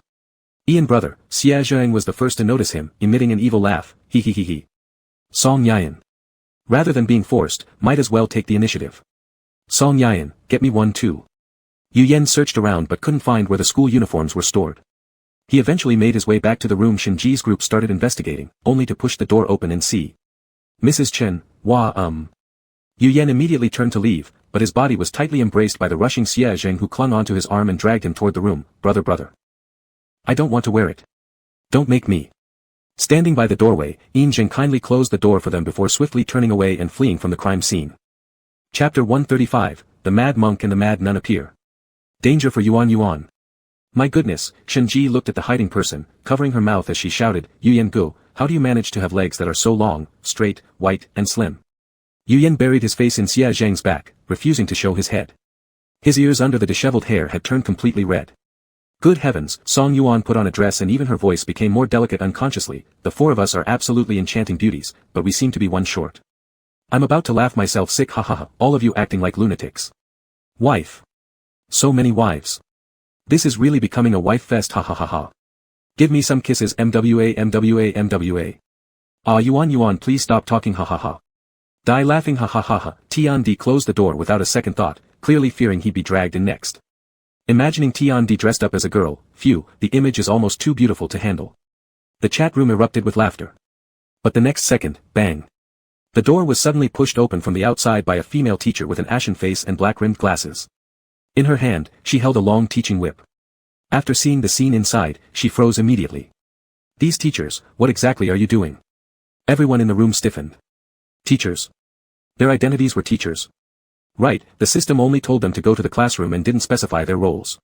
Ian brother, Xia Zheng was the first to notice him, emitting an evil laugh, he. Song Yan. Rather than being forced, might as well take the initiative. Song Yan, get me one too. Yu Yan searched around but couldn't find where the school uniforms were stored. He eventually made his way back to the room Shinji's group started investigating, only to push the door open and see Mrs. Chen, Yu Yan immediately turned to leave, but his body was tightly embraced by the rushing Xia Zheng who clung onto his arm and dragged him toward the room, brother. I don't want to wear it. Don't make me. Standing by the doorway, Yin Zheng kindly closed the door for them before swiftly turning away and fleeing from the crime scene. Chapter 135, The Mad Monk and the Mad Nun Appear. Danger for Yuan. My goodness, Shenji looked at the hiding person, covering her mouth as she shouted, Yu Yan go, how do you manage to have legs that are so long, straight, white, and slim? Yu Yan buried his face in Xia Zheng's back, refusing to show his head. His ears under the disheveled hair had turned completely red. Good heavens, Song Yuan put on a dress and even her voice became more delicate unconsciously, the 4 of us are absolutely enchanting beauties, but we seem to be one short. I'm about to laugh myself sick all of you acting like lunatics. Wife. So many wives. This is really becoming a wife fest Give me some kisses MWA. Ah Yuan please stop talking Die laughing Tian-di closed the door without a second thought, clearly fearing he'd be dragged in next. Imagining Tian-di dressed up as a girl, phew, the image is almost too beautiful to handle. The chat room erupted with laughter. But the next second, bang. The door was suddenly pushed open from the outside by a female teacher with an ashen face and black-rimmed glasses. In her hand, she held a long teaching whip. After seeing the scene inside, she froze immediately. These teachers, what exactly are you doing? Everyone in the room stiffened. Teachers. Their identities were teachers. Right, the system only told them to go to the classroom and didn't specify their roles.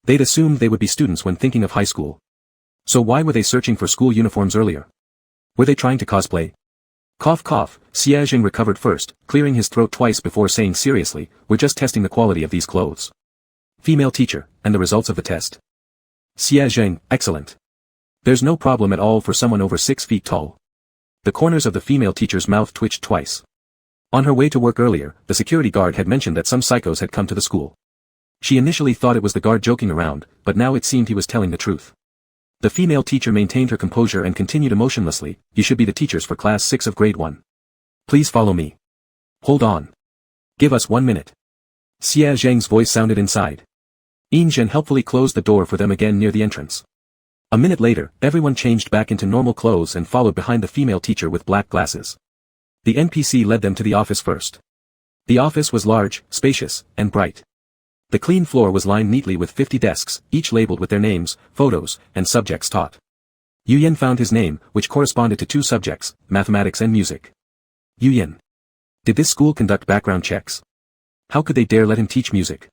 They'd assumed they would be students when thinking of high school. So why were they searching for school uniforms earlier? Were they trying to cosplay? Cough. Xia Zheng recovered first, clearing his throat twice before saying seriously, we're just testing the quality of these clothes. Female teacher, and the results of the test. Xia Zheng, excellent. There's no problem at all for someone over 6 feet tall. The corners of the female teacher's mouth twitched twice. On her way to work earlier, the security guard had mentioned that some psychos had come to the school. She initially thought it was the guard joking around, but now it seemed he was telling the truth. The female teacher maintained her composure and continued emotionlessly, "You should be the teachers for class 6 of grade 1. Please follow me. Hold on. Give us 1 minute." Xia Zheng's voice sounded inside. Yin Zhen helpfully closed the door for them again near the entrance. A minute later, everyone changed back into normal clothes and followed behind the female teacher with black glasses. The NPC led them to the office first. The office was large, spacious, and bright. The clean floor was lined neatly with 50 desks, each labeled with their names, photos, and subjects taught. Yu Yen found his name, which corresponded to 2 subjects, mathematics and music. Yu Yen. Did this school conduct background checks? How could they dare let him teach music?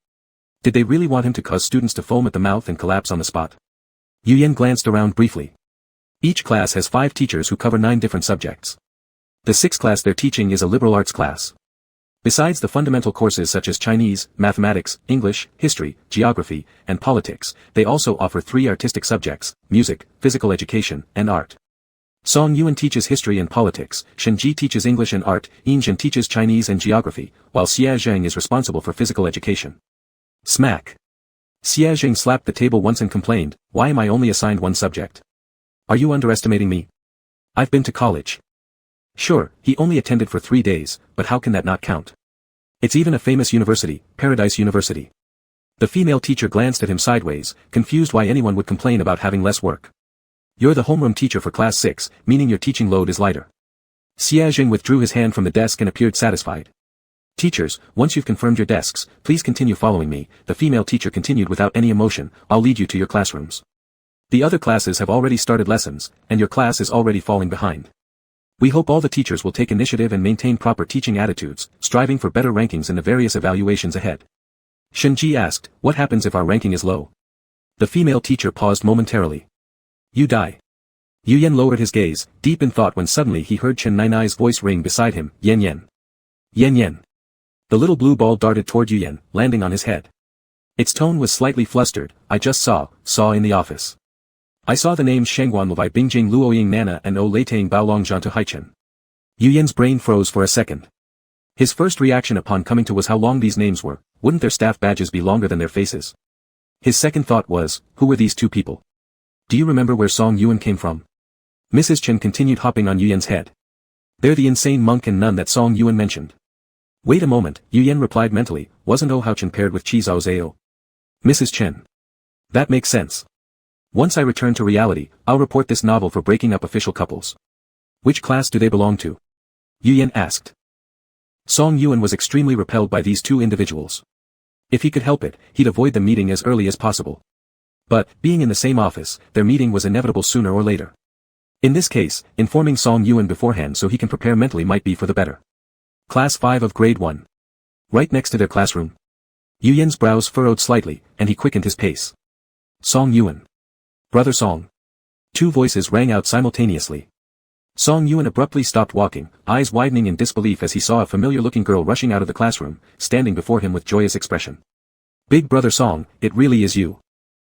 Did they really want him to cause students to foam at the mouth and collapse on the spot? Yu Yen glanced around briefly. Each class has 5 teachers who cover 9 different subjects. The 6th class they're teaching is a liberal arts class. Besides the fundamental courses such as Chinese, mathematics, English, history, geography, and politics, they also offer 3 artistic subjects, music, physical education, and art. Song Yuan teaches history and politics, Shen Ji teaches English and art, Yin Zhen teaches Chinese and geography, while Xia Zheng is responsible for physical education. Smack. Xia Zheng slapped the table once and complained, "Why am I only assigned 1 subject? Are you underestimating me? I've been to college." Sure, he only attended for 3 days, but how can that not count? It's even a famous university, Paradise University. The female teacher glanced at him sideways, confused why anyone would complain about having less work. "You're the homeroom teacher for class 6, meaning your teaching load is lighter." Xia Zheng withdrew his hand from the desk and appeared satisfied. "Teachers, once you've confirmed your desks, please continue following me," the female teacher continued without any emotion. "I'll lead you to your classrooms. The other classes have already started lessons, and your class is already falling behind. We hope all the teachers will take initiative and maintain proper teaching attitudes, striving for better rankings in the various evaluations ahead." Shen Ji asked, "What happens if our ranking is low?" The female teacher paused momentarily. "You die." Yu Yen lowered his gaze, deep in thought, when suddenly he heard Chen Nainai's voice ring beside him, "Yen Yen. Yen Yen." The little blue ball darted toward Yu Yen, landing on his head. Its tone was slightly flustered. "I just saw in the office. I saw the names Shengguan Levi Bingjing Luoying Nana and O Leitang Baolong Zhantu Haichen." Yu Yen's brain froze for a second. His first reaction upon coming to was how long these names were. Wouldn't their staff badges be longer than their faces? His second thought was, who were these 2 people? "Do you remember where Song Yuan came from?" Mrs. Chen continued hopping on Yu Yen's head. "They're the insane monk and nun that Song Yuan mentioned." "Wait a moment," Yu Yen replied mentally, "wasn't O Haochen paired with Chi Zhao Zhao?" Mrs. Chen. "That makes sense. Once I return to reality, I'll report this novel for breaking up official couples." "Which class do they belong to?" Yu Yen asked. Song Yuan was extremely repelled by these 2 individuals. If he could help it, he'd avoid the meeting as early as possible. But, being in the same office, their meeting was inevitable sooner or later. In this case, informing Song Yuan beforehand so he can prepare mentally might be for the better. Class 5 of grade 1. Right next to their classroom. Yu Yen's brows furrowed slightly, and he quickened his pace. "Song Yuan. Brother Song." 2 voices rang out simultaneously. Song Yuan abruptly stopped walking, eyes widening in disbelief as he saw a familiar-looking girl rushing out of the classroom, standing before him with joyous expression. "Big brother Song, it really is you."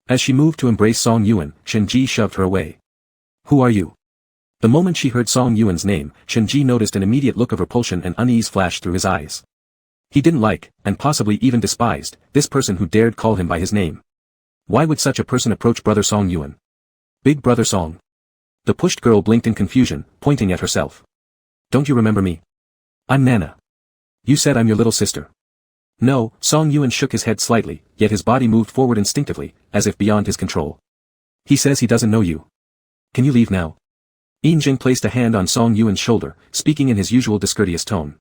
As she moved to embrace Song Yuan, Shen Ji shoved her away. "Who are you?" The moment she heard Song Yuan's name, Shen Ji noticed an immediate look of repulsion and unease flash through his eyes. He didn't like, and possibly even despised, this person who dared call him by his name. Why would such a person approach brother Song Yuan? "Big brother Song." The pushed girl blinked in confusion, pointing at herself. "Don't you remember me? I'm Nana. You said I'm your little sister." "No," Song Yuan shook his head slightly, yet his body moved forward instinctively, as if beyond his control. "He says he doesn't know you. Can you leave now?" Yin Jing placed a hand on Song Yuan's shoulder, speaking in his usual discourteous tone.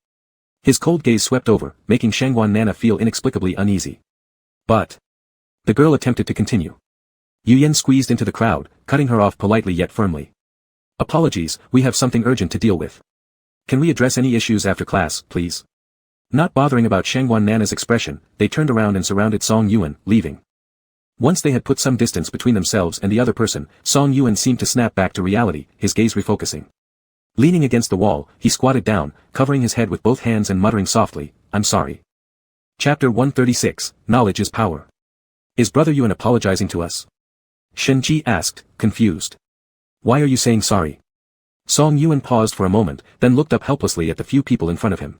His cold gaze swept over, making Shangguan Nana feel inexplicably uneasy. "But..." The girl attempted to continue. Yu Yen squeezed into the crowd, cutting her off politely yet firmly. "Apologies, we have something urgent to deal with. Can we address any issues after class, please?" Not bothering about Shangguan Nana's expression, they turned around and surrounded Song Yuan, leaving. Once they had put some distance between themselves and the other person, Song Yuan seemed to snap back to reality, his gaze refocusing. Leaning against the wall, he squatted down, covering his head with both hands and muttering softly, "I'm sorry." Chapter 136, Knowledge is Power. "Is Brother Yuan apologizing to us?" Shen Ji asked, confused. "Why are you saying sorry?" Song Yuan paused for a moment, then looked up helplessly at the few people in front of him.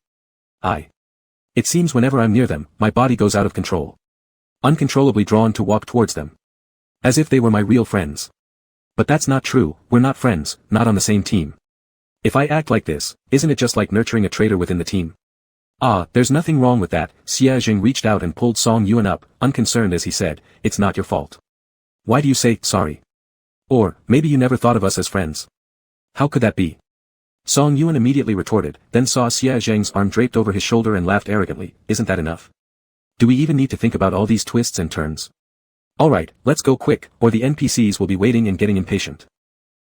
It seems whenever I'm near them, my body goes out of control. Uncontrollably drawn to walk towards them. As if they were my real friends. But that's not true, we're not friends, not on the same team. If I act like this, isn't it just like nurturing a traitor within the team? Ah, there's nothing wrong with that. Xia Jing reached out and pulled Song Yuan up, unconcerned as he said, it's not your fault. Why do you say, sorry? Or, maybe you never thought of us as friends. How could that be? Song Yuan immediately retorted, then saw Xia Zheng's arm draped over his shoulder and laughed arrogantly, isn't that enough? Do we even need to think about all these twists and turns? Alright, let's go quick, or the NPCs will be waiting and getting impatient.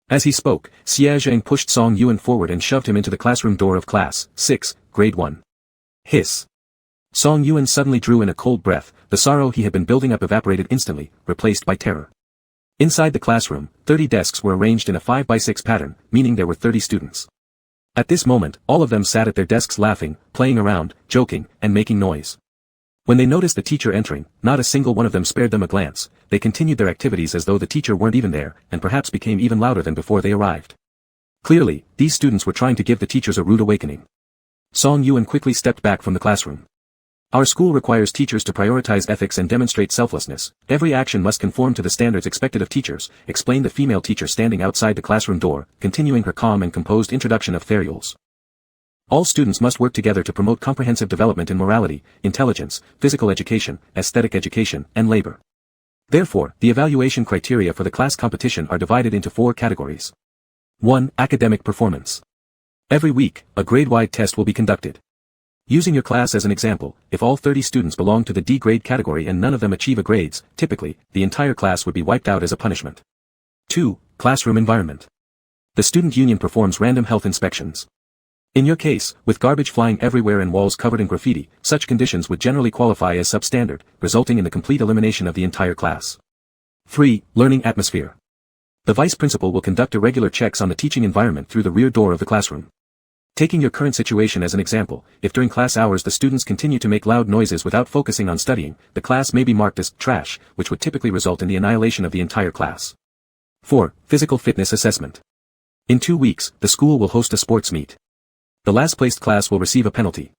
As he spoke, Xia Zheng pushed Song Yuan forward and shoved him into the classroom door of Class 6, Grade 1. Hiss. Song Yuan suddenly drew in a cold breath, the sorrow he had been building up evaporated instantly, replaced by terror. Inside the classroom, 30 desks were arranged in a 5x6 pattern, meaning there were 30 students. At this moment, all of them sat at their desks laughing, playing around, joking, and making noise. When they noticed the teacher entering, not a single one of them spared them a glance, they continued their activities as though the teacher weren't even there, and perhaps became even louder than before they arrived. Clearly, these students were trying to give the teachers a rude awakening. Song Yuan quickly stepped back from the classroom. Our school requires teachers to prioritize ethics and demonstrate selflessness. Every action must conform to the standards expected of teachers, explained the female teacher standing outside the classroom door, continuing her calm and composed introduction of fair rules. All students must work together to promote comprehensive development in morality, intelligence, physical education, aesthetic education, and labor. Therefore, the evaluation criteria for the class competition are divided into 4 categories. 1. Academic performance. Every week, a grade-wide test will be conducted. Using your class as an example, if all 30 students belong to the D grade category and none of them achieve a grades, typically, the entire class would be wiped out as a punishment. 2. Classroom environment. The student union performs random health inspections. In your case, with garbage flying everywhere and walls covered in graffiti, such conditions would generally qualify as substandard, resulting in the complete elimination of the entire class. 3. Learning atmosphere. The vice principal will conduct irregular checks on the teaching environment through the rear door of the classroom. Taking your current situation as an example, if during class hours the students continue to make loud noises without focusing on studying, the class may be marked as trash, which would typically result in the annihilation of the entire class. 4. Physical fitness assessment. In 2 weeks, the school will host a sports meet. The last-placed class will receive a penalty.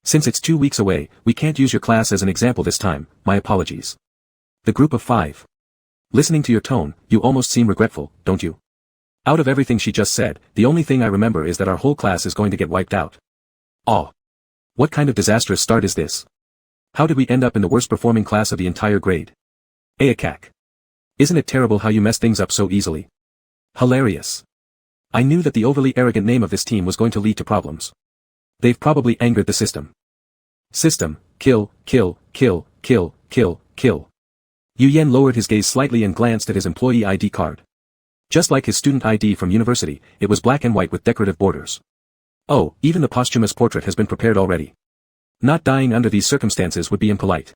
Since it's 2 weeks away, we can't use your class as an example this time, my apologies. The group of 5. Listening to your tone, you almost seem regretful, don't you? Out of everything she just said, the only thing I remember is that our whole class is going to get wiped out. Oh. What kind of disastrous start is this? How did we end up in the worst performing class of the entire grade? Ayakak. Isn't it terrible how you mess things up so easily? Hilarious. I knew that the overly arrogant name of this team was going to lead to problems. They've probably angered the system. System, kill, kill, kill, kill, kill, kill. Yu Yan lowered his gaze slightly and glanced at his employee ID card. Just like his student ID from university, it was black and white with decorative borders. Oh, even the posthumous portrait has been prepared already. Not dying under these circumstances would be impolite.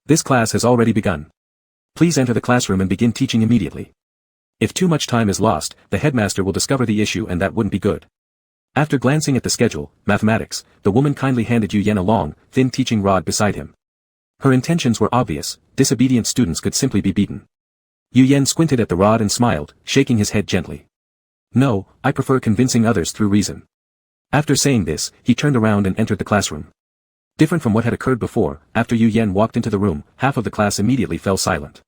This class has already begun. Please enter the classroom and begin teaching immediately. If too much time is lost, the headmaster will discover the issue and that wouldn't be good. After glancing at the schedule, mathematics, the woman kindly handed Yu Yan a long, thin teaching rod beside him. Her intentions were obvious, disobedient students could simply be beaten. Yu Yan squinted at the rod and smiled, shaking his head gently. No, I prefer convincing others through reason. After saying this, he turned around and entered the classroom. Different from what had occurred before, after Yu Yan walked into the room, half of the class immediately fell silent.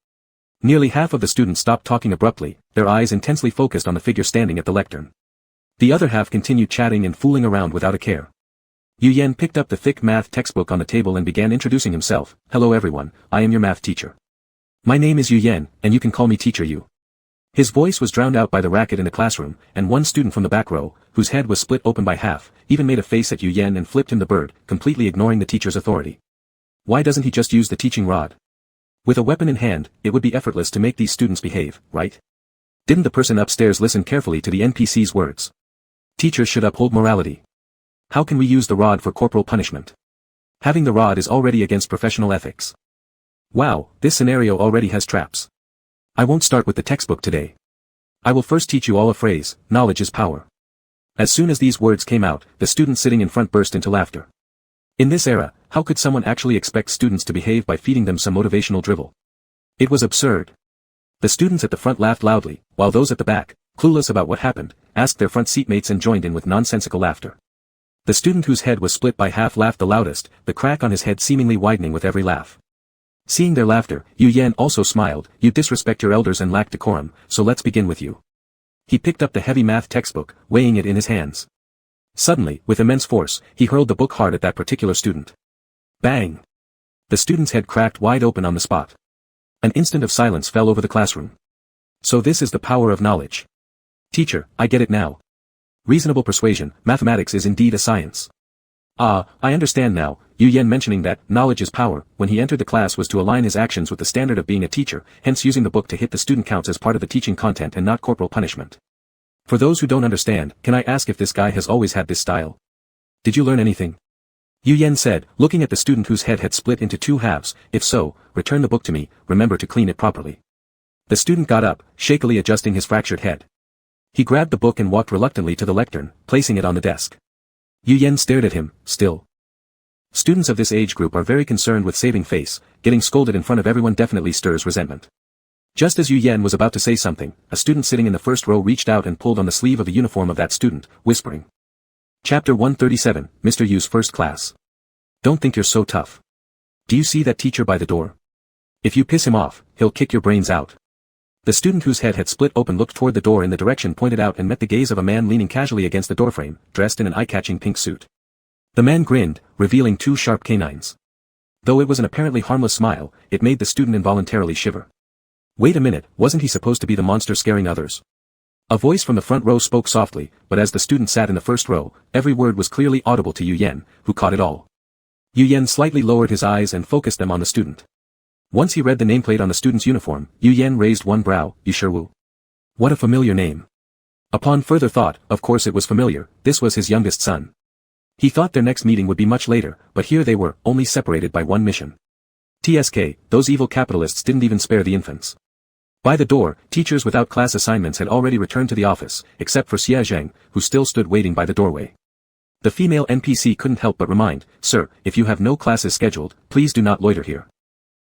Nearly half of the students stopped talking abruptly, their eyes intensely focused on the figure standing at the lectern. The other half continued chatting and fooling around without a care. Yu Yan picked up the thick math textbook on the table and began introducing himself. Hello everyone, I am your math teacher. My name is Yu Yan, and you can call me Teacher Yu. His voice was drowned out by the racket in the classroom, and one student from the back row, whose head was split open by half, even made a face at Yu Yan and flipped him the bird, completely ignoring the teacher's authority. Why doesn't he just use the teaching rod? With a weapon in hand, it would be effortless to make these students behave, right? Didn't the person upstairs listen carefully to the NPC's words? Teachers should uphold morality. How can we use the rod for corporal punishment? Having the rod is already against professional ethics. Wow, this scenario already has traps. I won't start with the textbook today. I will first teach you all a phrase, knowledge is power. As soon as these words came out, the students sitting in front burst into laughter. In this era, how could someone actually expect students to behave by feeding them some motivational drivel? It was absurd. The students at the front laughed loudly, while those at the back, clueless about what happened, asked their front seatmates and joined in with nonsensical laughter. The student whose head was split by half laughed the loudest, the crack on his head seemingly widening with every laugh. Seeing their laughter, Yu Yan also smiled. You disrespect your elders and lack decorum, so let's begin with you. He picked up the heavy math textbook, weighing it in his hands. Suddenly, with immense force, he hurled the book hard at that particular student. Bang! The student's head cracked wide open on the spot. An instant of silence fell over the classroom. So this is the power of knowledge. Teacher, I get it now. Reasonable persuasion, mathematics is indeed a science. Ah, I understand now. Yu Yan mentioning that knowledge is power when he entered the class was to align his actions with the standard of being a teacher, hence using the book to hit the student counts as part of the teaching content and not corporal punishment. For those who don't understand, can I ask if this guy has always had this style? Did you learn anything? Yu Yan said, looking at the student whose head had split into two halves. If so, return the book to me, remember to clean it properly. The student got up, shakily adjusting his fractured head. He grabbed the book and walked reluctantly to the lectern, placing it on the desk. Yu Yan stared at him, still. Students of this age group are very concerned with saving face. Getting scolded in front of everyone definitely stirs resentment. Just as Yu Yan was about to say something, a student sitting in the first row reached out and pulled on the sleeve of the uniform of that student, whispering. Chapter 137, Mr. Yu's First Class. Don't think you're so tough. Do you see that teacher by the door? If you piss him off, he'll kick your brains out. The student whose head had split open looked toward the door in the direction pointed out and met the gaze of a man leaning casually against the doorframe, dressed in an eye-catching pink suit. The man grinned, revealing two sharp canines. Though it was an apparently harmless smile, it made the student involuntarily shiver. Wait a minute, wasn't he supposed to be the monster scaring others? A voice from the front row spoke softly, but as the student sat in the first row, every word was clearly audible to Yu Yan, who caught it all. Yu Yan slightly lowered his eyes and focused them on the student. Once he read the nameplate on the student's uniform, Yu Yan raised one brow. Yu. What a familiar name. Upon further thought, of course it was familiar, this was his youngest son. He thought their next meeting would be much later, but here they were, only separated by one mission. TSK, those evil capitalists didn't even spare the infants. By the door, teachers without class assignments had already returned to the office, except for Xia Zheng, who still stood waiting by the doorway. The female NPC couldn't help but remind, Sir, if you have no classes scheduled, please do not loiter here.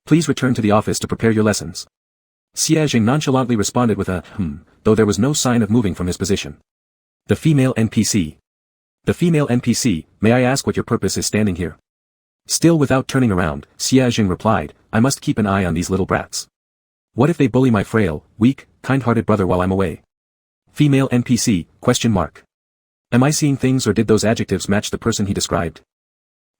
Please return to the office to prepare your lessons. Xia Zheng nonchalantly responded with a, though there was no sign of moving from his position. The female NPC. The female NPC, may I ask what your purpose is standing here? Still without turning around, Xia Zheng replied, I must keep an eye on these little brats. What if they bully my frail, weak, kind-hearted brother while I'm away? Female NPC, ? Am I seeing things or did those adjectives match the person he described?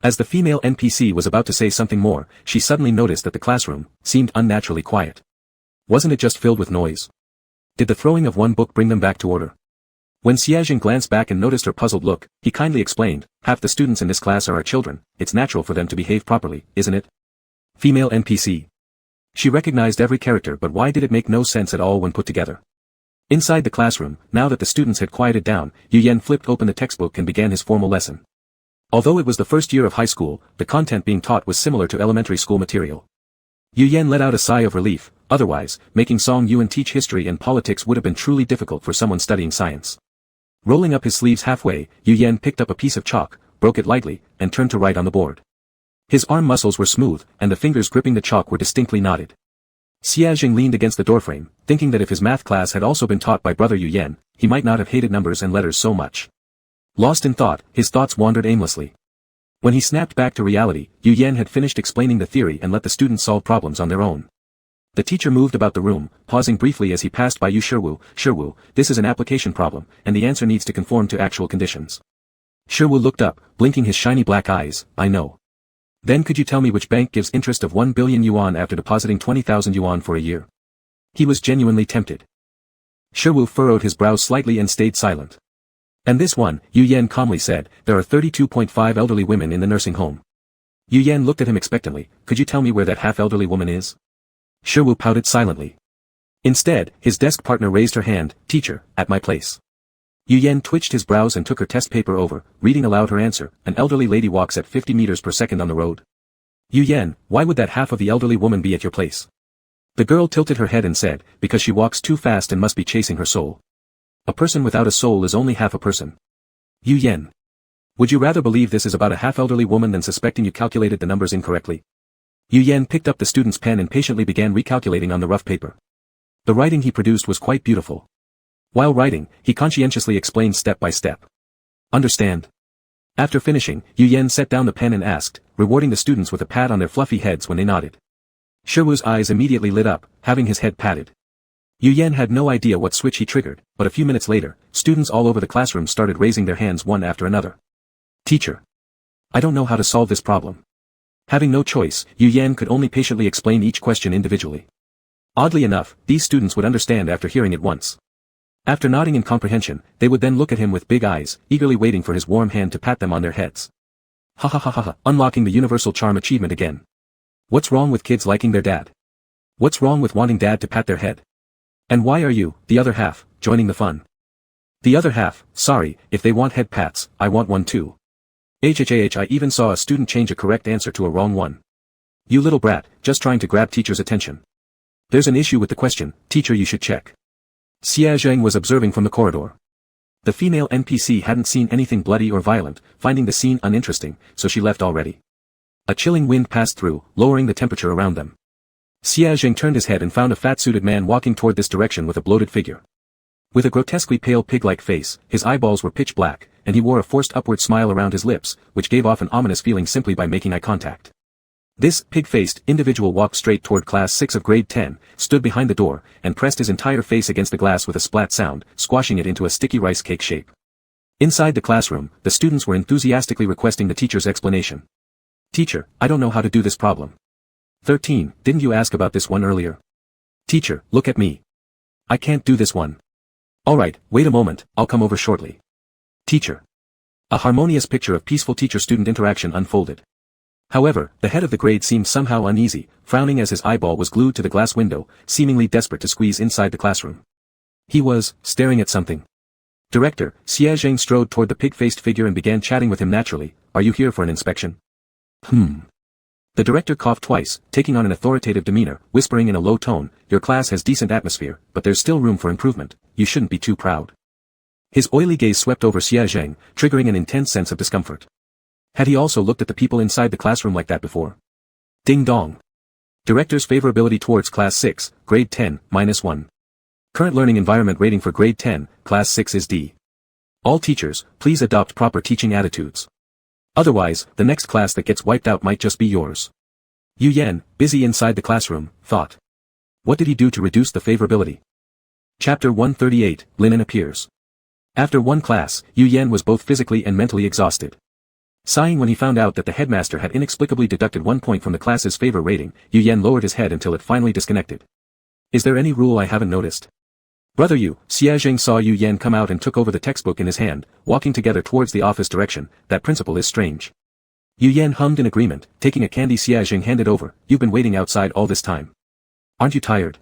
As the female NPC was about to say something more, she suddenly noticed that the classroom seemed unnaturally quiet. Wasn't it just filled with noise? Did the throwing of one book bring them back to order? When Xiaojing glanced back and noticed her puzzled look, he kindly explained, half the students in this class are our children, it's natural for them to behave properly, isn't it? Female NPC. She recognized every character, but why did it make no sense at all when put together? Inside the classroom, now that the students had quieted down, Yu Yan flipped open the textbook and began his formal lesson. Although it was the first year of high school, the content being taught was similar to elementary school material. Yu Yan let out a sigh of relief, otherwise, making Song Yuan teach history and politics would have been truly difficult for someone studying science. Rolling up his sleeves halfway, Yu Yan picked up a piece of chalk, broke it lightly, and turned to write on the board. His arm muscles were smooth, and the fingers gripping the chalk were distinctly knotted. Xia Jing leaned against the doorframe, thinking that if his math class had also been taught by brother Yu Yan, he might not have hated numbers and letters so much. Lost in thought, his thoughts wandered aimlessly. When he snapped back to reality, Yu Yan had finished explaining the theory and let the students solve problems on their own. The teacher moved about the room, pausing briefly as he passed by Yu Shiwu, this is an application problem, and the answer needs to conform to actual conditions. Shiwu looked up, blinking his shiny black eyes, I know. Then could you tell me which bank gives interest of 1 billion yuan after depositing 20,000 yuan for a year? He was genuinely tempted. Shiwu furrowed his brows slightly and stayed silent. And this one, Yu Yan calmly said, there are 32.5 elderly women in the nursing home. Yu Yan looked at him expectantly, could you tell me where that half-elderly woman is? Shiwu pouted silently. Instead, his desk partner raised her hand, teacher, at my place. Yu Yan twitched his brows and took her test paper over, reading aloud her answer, an elderly lady walks at 50 meters per second on the road. Yu Yan, why would that half of the elderly woman be at your place? The girl tilted her head and said, because she walks too fast and must be chasing her soul. A person without a soul is only half a person. Yu Yan. Would you rather believe this is about a half-elderly woman than suspecting you calculated the numbers incorrectly? Yu Yan picked up the student's pen and patiently began recalculating on the rough paper. The writing he produced was quite beautiful. While writing, he conscientiously explained step by step. Understand? After finishing, Yu Yan set down the pen and asked, rewarding the students with a pat on their fluffy heads when they nodded. Sherwoo's eyes immediately lit up, having his head patted. Yu Yan had no idea what switch he triggered, but a few minutes later, students all over the classroom started raising their hands one after another. Teacher. I don't know how to solve this problem. Having no choice, Yu Yan could only patiently explain each question individually. Oddly enough, these students would understand after hearing it once. After nodding in comprehension, they would then look at him with big eyes, eagerly waiting for his warm hand to pat them on their heads. Ha ha ha ha ha, unlocking the universal charm achievement again. What's wrong with kids liking their dad? What's wrong with wanting dad to pat their head? And why are you, the other half, joining the fun? The other half, sorry, if they want head pats, I want one too. I even saw a student change a correct answer to a wrong one. You little brat, just trying to grab teacher's attention. There's an issue with the question, teacher, you should check. Xia Zheng was observing from the corridor. The female NPC hadn't seen anything bloody or violent, finding the scene uninteresting, so she left already. A chilling wind passed through, lowering the temperature around them. Xia Zheng turned his head and found a fat-suited man walking toward this direction with a bloated figure. With a grotesquely pale pig-like face, his eyeballs were pitch black, and he wore a forced upward smile around his lips, which gave off an ominous feeling simply by making eye contact. This pig-faced individual walked straight toward Class 6 of Grade 10, stood behind the door, and pressed his entire face against the glass with a splat sound, squashing it into a sticky rice cake shape. Inside the classroom, the students were enthusiastically requesting the teacher's explanation. Teacher, I don't know how to do this problem. 13, didn't you ask about this one earlier? Teacher, look at me. I can't do this one. Alright, wait a moment, I'll come over shortly. Teacher. A harmonious picture of peaceful teacher-student interaction unfolded. However, the head of the grade seemed somehow uneasy, frowning as his eyeball was glued to the glass window, seemingly desperate to squeeze inside the classroom. He was staring at something. Director, Xia Zheng strode toward the pig-faced figure and began chatting with him naturally. Are you here for an inspection? The director coughed twice, taking on an authoritative demeanor, whispering in a low tone, your class has decent atmosphere, but there's still room for improvement, you shouldn't be too proud. His oily gaze swept over Xia Zheng, triggering an intense sense of discomfort. Had he also looked at the people inside the classroom like that before? Ding dong. Director's favorability towards Class 6, Grade 10, -1. Current learning environment rating for Grade 10, Class 6 is D. All teachers, please adopt proper teaching attitudes. Otherwise, the next class that gets wiped out might just be yours. Yu Yan, busy inside the classroom, thought. What did he do to reduce the favorability? Chapter 138, Linen appears. After one class, Yu Yan was both physically and mentally exhausted. Sighing when he found out that the headmaster had inexplicably deducted 1 point from the class's favor rating, Yu Yan lowered his head until it finally disconnected. Is there any rule I haven't noticed? Brother Yu, Xia Zheng saw Yu Yan come out and took over the textbook in his hand, walking together towards the office direction. That principle is strange. Yu Yan hummed in agreement, taking a candy Xia Zheng handed over. You've been waiting outside all this time. Aren't you tired?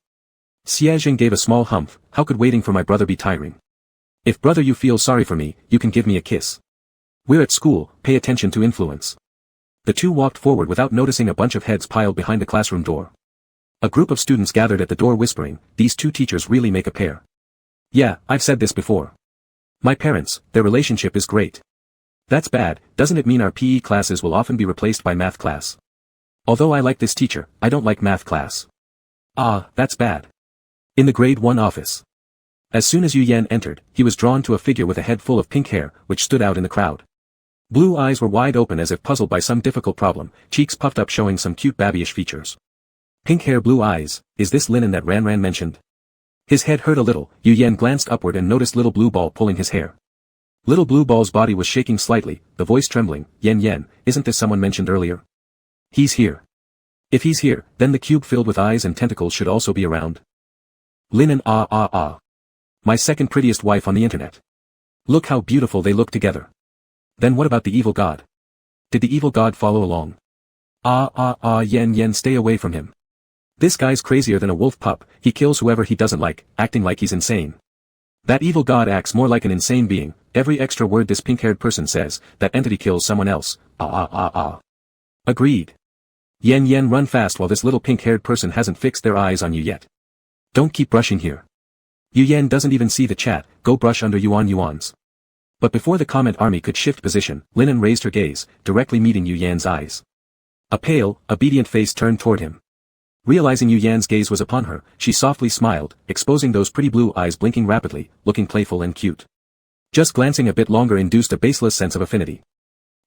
Xia Zheng gave a small humph. How could waiting for my brother be tiring? If brother Yu feels sorry for me, you can give me a kiss. We're at school, pay attention to influence. The two walked forward without noticing a bunch of heads piled behind the classroom door. A group of students gathered at the door whispering, these two teachers really make a pair. Yeah, I've said this before. My parents, their relationship is great. That's bad, doesn't it mean our PE classes will often be replaced by math class? Although I like this teacher, I don't like math class. Ah, that's bad. In the grade 1 office. As soon as Yu Yan entered, he was drawn to a figure with a head full of pink hair, which stood out in the crowd. Blue eyes were wide open as if puzzled by some difficult problem, cheeks puffed up showing some cute babyish features. Pink hair, blue eyes, is this Linen that Ran mentioned? His head hurt a little. Yu Yan glanced upward and noticed Little Blue Ball pulling his hair. Little Blue Ball's body was shaking slightly, the voice trembling. Yen, isn't this someone mentioned earlier? He's here. If he's here, then the cube filled with eyes and tentacles should also be around. Linen, my second prettiest wife on the internet. Look how beautiful they look together. Then what about the evil god? Did the evil god follow along? Yen, stay away from him. This guy's crazier than a wolf pup, he kills whoever he doesn't like, acting like he's insane. That evil god acts more like an insane being. Every extra word this pink-haired person says, that entity kills someone else. Agreed. Yen, run fast while this little pink-haired person hasn't fixed their eyes on you yet. Don't keep brushing here. Yu Yan doesn't even see the chat, go brush under Yuan's. But before the comment army could shift position, Linen raised her gaze, directly meeting Yu Yan's eyes. A pale, obedient face turned toward him. Realizing Yu Yan's gaze was upon her, she softly smiled, exposing those pretty blue eyes blinking rapidly, looking playful and cute. Just glancing a bit longer induced a baseless sense of affinity.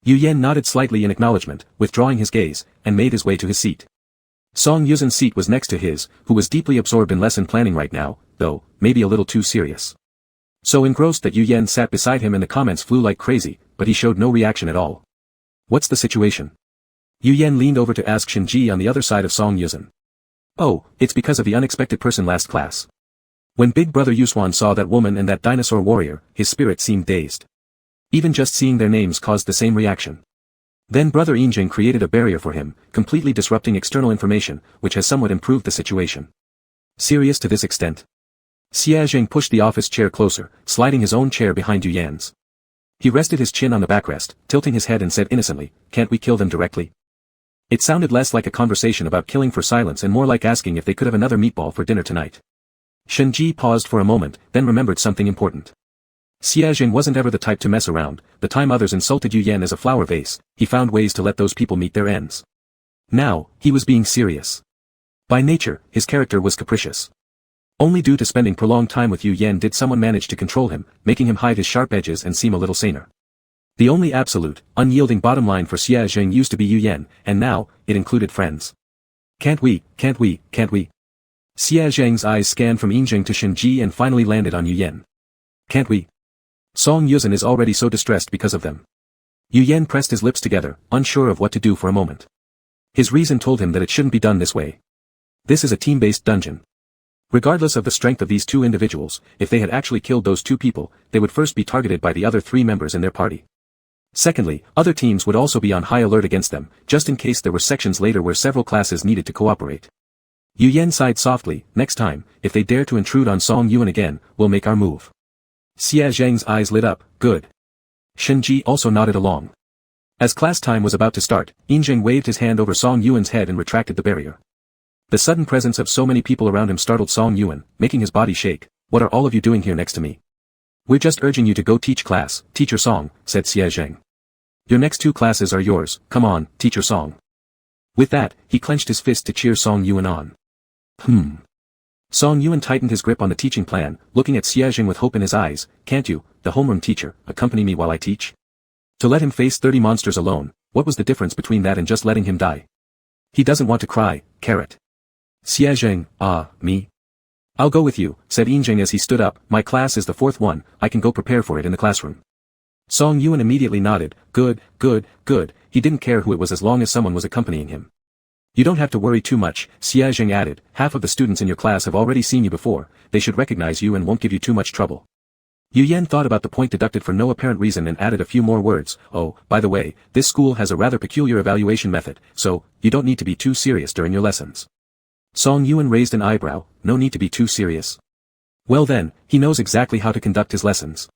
Yu Yan nodded slightly in acknowledgement, withdrawing his gaze, and made his way to his seat. Song Yuzin's seat was next to his, who was deeply absorbed in lesson planning right now, though, maybe a little too serious. So engrossed that Yu Yan sat beside him and the comments flew like crazy, but he showed no reaction at all. What's the situation? Yu Yan leaned over to ask Shinji on the other side of Song Yuzin. Oh, it's because of the unexpected person last class. When Big Brother Yuswan saw that woman and that dinosaur warrior, his spirit seemed dazed. Even just seeing their names caused the same reaction. Then Brother Yinjing created a barrier for him, completely disrupting external information, which has somewhat improved the situation. Serious to this extent? Xia Jing pushed the office chair closer, sliding his own chair behind Yu Yan's. He rested his chin on the backrest, tilting his head and said innocently, "Can't we kill them directly?" It sounded less like a conversation about killing for silence and more like asking if they could have another meatball for dinner tonight. Shinji paused for a moment, then remembered something important. Xia Jing wasn't ever the type to mess around. The time others insulted Yu Yan as a flower vase, he found ways to let those people meet their ends. Now, he was being serious. By nature, his character was capricious. Only due to spending prolonged time with Yu Yan did someone manage to control him, making him hide his sharp edges and seem a little saner. The only absolute, unyielding bottom line for Xia Jing used to be Yu Yan, and now, it included friends. Can't we? Xia Jing's eyes scanned from Yinjing to Shinji and finally landed on Yu Yan. Can't we? Song Yuzin is already so distressed because of them. Yu Yan pressed his lips together, unsure of what to do for a moment. His reason told him that it shouldn't be done this way. This is a team-based dungeon. Regardless of the strength of these two individuals, if they had actually killed those two people, they would first be targeted by the other three members in their party. Secondly, other teams would also be on high alert against them, just in case there were sections later where several classes needed to cooperate. Yu Yan sighed softly, next time, if they dare to intrude on Song Yuan again, we'll make our move. Xia Zheng's eyes lit up, good. Shinji also nodded along. As class time was about to start, Yinjing waved his hand over Song Yuan's head and retracted the barrier. The sudden presence of so many people around him startled Song Yuan, making his body shake. What are all of you doing here next to me? We're just urging you to go teach class, Teacher Song, said Xia Zheng. Your next two classes are yours, come on, Teacher Song. With that, he clenched his fist to cheer Song Yuan on. Song Yuan tightened his grip on the teaching plan, looking at Xia Zheng with hope in his eyes. Can't you, the homeroom teacher, accompany me while I teach? To let him face 30 monsters alone, what was the difference between that and just letting him die? He doesn't want to cry, carrot. Xia Zheng, me? I'll go with you, said Yinjing as he stood up. My class is the fourth one, I can go prepare for it in the classroom. Song Yuan immediately nodded. Good. He didn't care who it was as long as someone was accompanying him. You don't have to worry too much, Xia Zheng added. Half of the students in your class have already seen you before, they should recognize you and won't give you too much trouble. Yu Yan thought about the point deducted for no apparent reason and added a few more words. Oh, by the way, this school has a rather peculiar evaluation method, so, you don't need to be too serious during your lessons. Song Yuan raised an eyebrow. No need to be too serious. Well then, he knows exactly how to conduct his lessons.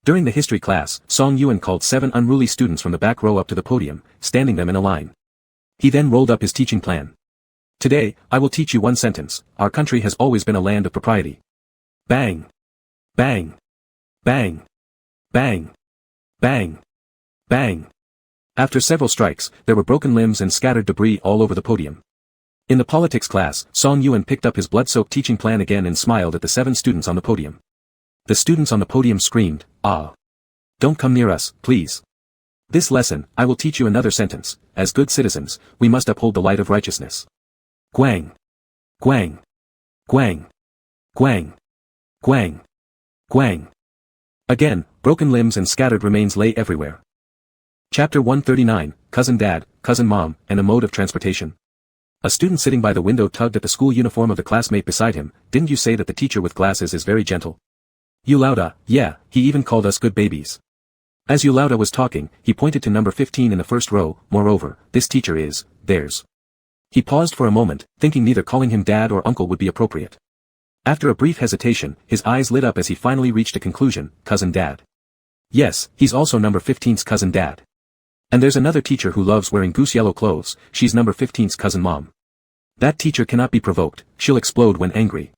During the history class, Song Yuan called 7 unruly students from the back row up to the podium, standing them in a line. He then rolled up his teaching plan. Today, I will teach you one sentence. Our country has always been a land of propriety. Bang. Bang. Bang. Bang. Bang. Bang. After several strikes, there were broken limbs and scattered debris all over the podium. In the politics class, Song Yuan picked up his blood-soaked teaching plan again and smiled at the 7 students on the podium. The students on the podium screamed, "Ah! Don't come near us, please. This lesson, I will teach you another sentence. As good citizens, we must uphold the light of righteousness." Guang. Guang. Guang. Guang. Guang. Guang. Again, broken limbs and scattered remains lay everywhere. Chapter 139, Cousin Dad, Cousin Mom, and a Mode of Transportation. A student sitting by the window tugged at the school uniform of the classmate beside him. Didn't you say that the teacher with glasses is very gentle? Yulauda, yeah, he even called us good babies. As Yulauda was talking, he pointed to number 15 in the first row. Moreover, this teacher is, theirs. He paused for a moment, thinking neither calling him dad or uncle would be appropriate. After a brief hesitation, his eyes lit up as he finally reached a conclusion, Cousin Dad. Yes, he's also number 15's cousin dad. And there's another teacher who loves wearing goose yellow clothes, she's number 15's cousin mom. That teacher cannot be provoked, she'll explode when angry.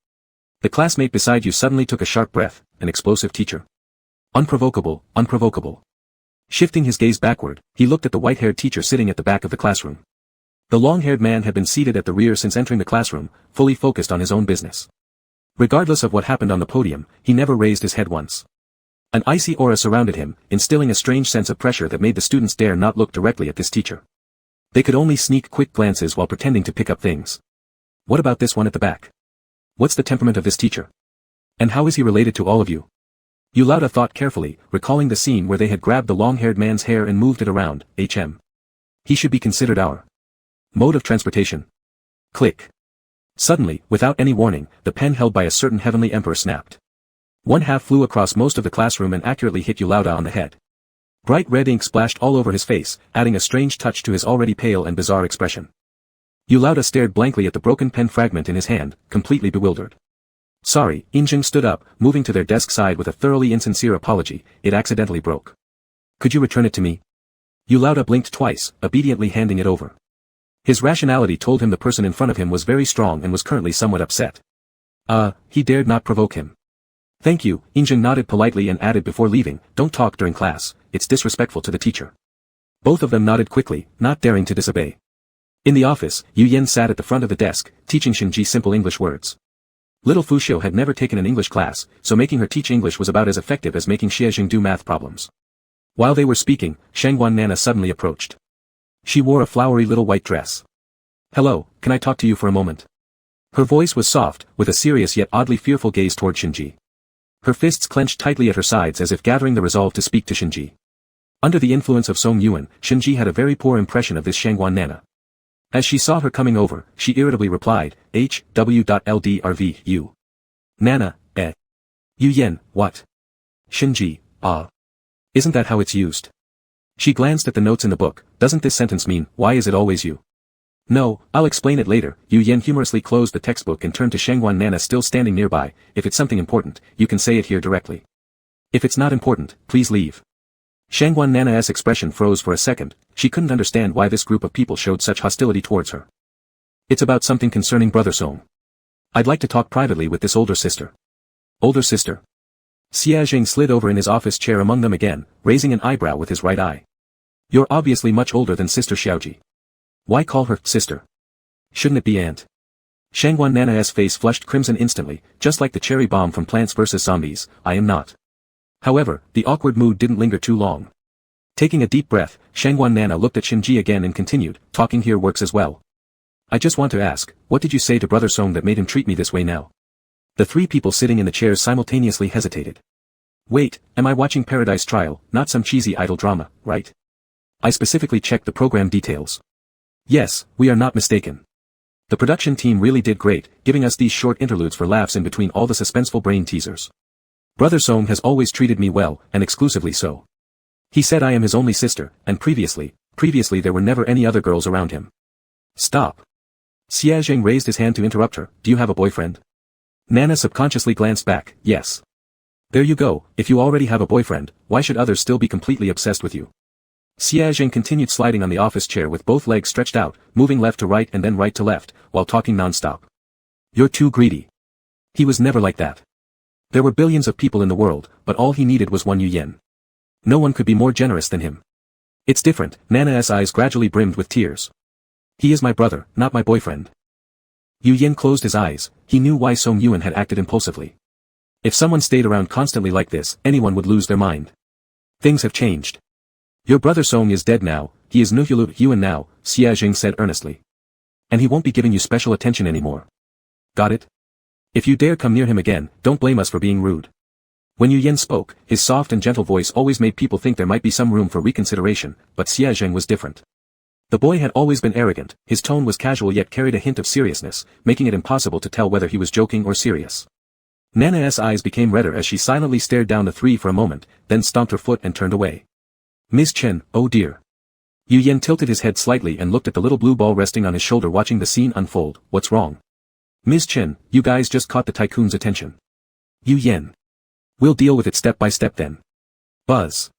The classmate beside you suddenly took a sharp breath, an explosive teacher. Unprovocable, unprovocable. Shifting his gaze backward, he looked at the white-haired teacher sitting at the back of the classroom. The long-haired man had been seated at the rear since entering the classroom, fully focused on his own business. Regardless of what happened on the podium, he never raised his head once. An icy aura surrounded him, instilling a strange sense of pressure that made the students dare not look directly at this teacher. They could only sneak quick glances while pretending to pick up things. What about this one at the back? What's the temperament of this teacher? And how is he related to all of you? Yulauda thought carefully, recalling the scene where they had grabbed the long-haired man's hair and moved it around. He should be considered our mode of transportation. Click. Suddenly, without any warning, the pen held by a certain heavenly emperor snapped. One half flew across most of the classroom and accurately hit Yulauda on the head. Bright red ink splashed all over his face, adding a strange touch to his already pale and bizarre expression. Yulauda stared blankly at the broken pen fragment in his hand, completely bewildered. Sorry, Injing stood up, moving to their desk side with a thoroughly insincere apology. It accidentally broke. Could you return it to me? Yulauda blinked twice, obediently handing it over. His rationality told him the person in front of him was very strong and was currently somewhat upset. He dared not provoke him. Thank you, Injing nodded politely and added before leaving, don't talk during class, it's disrespectful to the teacher. Both of them nodded quickly, not daring to disobey. In the office, Yu Yen sat at the front of the desk, teaching Shinji simple English words. Little Fushio had never taken an English class, so making her teach English was about as effective as making Xiajing do math problems. While they were speaking, Shangguan Nana suddenly approached. She wore a flowery little white dress. Hello, can I talk to you for a moment? Her voice was soft, with a serious yet oddly fearful gaze toward Shinji. Her fists clenched tightly at her sides as if gathering the resolve to speak to Shinji. Under the influence of Song Yuan, Shinji had a very poor impression of this Shangguan Nana. As she saw her coming over, she irritably replied, HW.LDRV, Nana, Yu Yen, what? Shinji, Isn't that how it's used? She glanced at the notes in the book. Doesn't this sentence mean, why is it always you? No, I'll explain it later. Yu Yen humorously closed the textbook and turned to Shangguan Nana still standing nearby. If it's something important, you can say it here directly. If it's not important, please leave. Shangguan Nana's expression froze for a second. She couldn't understand why this group of people showed such hostility towards her. It's about something concerning Brother Song. I'd like to talk privately with this older sister. Older sister? Xiajing slid over in his office chair among them again, raising an eyebrow with his right eye. You're obviously much older than Sister Xiaoji. Why call her sister? Shouldn't it be aunt? Shangguan Nana's face flushed crimson instantly, just like the cherry bomb from Plants vs. Zombies. I am not. However, the awkward mood didn't linger too long. Taking a deep breath, Shangguan Nana looked at Shinji again and continued, talking here works as well. I just want to ask, what did you say to Brother Song that made him treat me this way now? The three people sitting in the chairs simultaneously hesitated. Wait, am I watching Paradise Trial, not some cheesy idol drama, right? I specifically checked the program details. Yes, we are not mistaken. The production team really did great, giving us these short interludes for laughs in between all the suspenseful brain teasers. Brother Song has always treated me well, and exclusively so. He said I am his only sister, and previously there were never any other girls around him. Stop. Xiajing raised his hand to interrupt her. Do you have a boyfriend? Nana subconsciously glanced back. Yes. There you go, if you already have a boyfriend, why should others still be completely obsessed with you? Xiajing continued sliding on the office chair with both legs stretched out, moving left to right and then right to left, while talking non-stop. You're too greedy. He was never like that. There were billions of people in the world, but all he needed was one Yu Yen. No one could be more generous than him. It's different. Nana's eyes gradually brimmed with tears. He is my brother, not my boyfriend. Yu Yen closed his eyes. He knew why Song Yuan had acted impulsively. If someone stayed around constantly like this, anyone would lose their mind. Things have changed. Your brother Song is dead now, he is Nuhulu Yuan now, Xiajing said earnestly. And he won't be giving you special attention anymore. Got it? If you dare come near him again, don't blame us for being rude. When Yu Yen spoke, his soft and gentle voice always made people think there might be some room for reconsideration, but Xiajing was different. The boy had always been arrogant, his tone was casual yet carried a hint of seriousness, making it impossible to tell whether he was joking or serious. Nana's eyes became redder as she silently stared down the three for a moment, then stomped her foot and turned away. Ms. Chen, oh dear. Yu Yen tilted his head slightly and looked at the little blue ball resting on his shoulder watching the scene unfold. What's wrong? Ms. Chen, you guys just caught the tycoon's attention. Yu Yen. We'll deal with it step by step then. Buzz.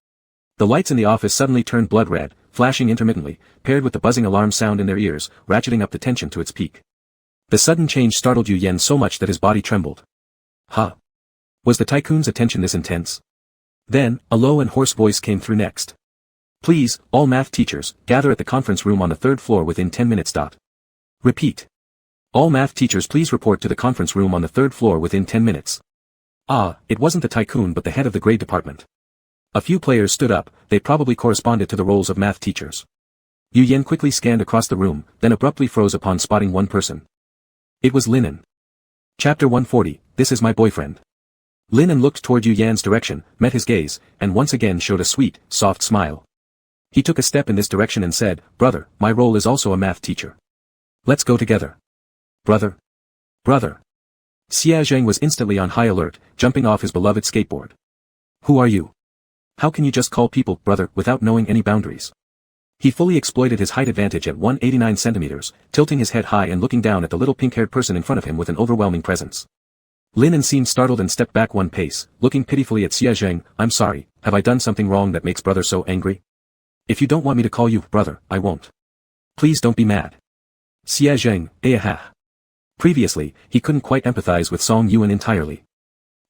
The lights in the office suddenly turned blood red, flashing intermittently, paired with the buzzing alarm sound in their ears, ratcheting up the tension to its peak. The sudden change startled Yu Yen so much that his body trembled. Huh? Was the tycoon's attention this intense? Then, a low and hoarse voice came through next. Please, all math teachers, gather at the conference room on the 3rd floor within 10 minutes. Repeat. All math teachers please report to the conference room on the 3rd floor within 10 minutes. It wasn't the tycoon but the head of the grade department. A few players stood up, they probably corresponded to the roles of math teachers. Yu Yan quickly scanned across the room, then abruptly froze upon spotting one person. It was Linen. Chapter 140, This is my boyfriend. Linen looked toward Yu Yan's direction, met his gaze, and once again showed a sweet, soft smile. He took a step in this direction and said, "Brother, my role is also a math teacher. Let's go together." "Brother? Brother?" Xia Zheng was instantly on high alert, jumping off his beloved skateboard. "Who are you? How can you just call people brother without knowing any boundaries?" He fully exploited his height advantage at 189 centimeters, tilting his head high and looking down at the little pink-haired person in front of him with an overwhelming presence. Linen seemed startled and stepped back one pace, looking pitifully at Xia Zheng. "I'm sorry, have I done something wrong that makes brother so angry? If you don't want me to call you brother, I won't. Please don't be mad." Xia Zheng, aha. Previously, he couldn't quite empathize with Song Yuan entirely.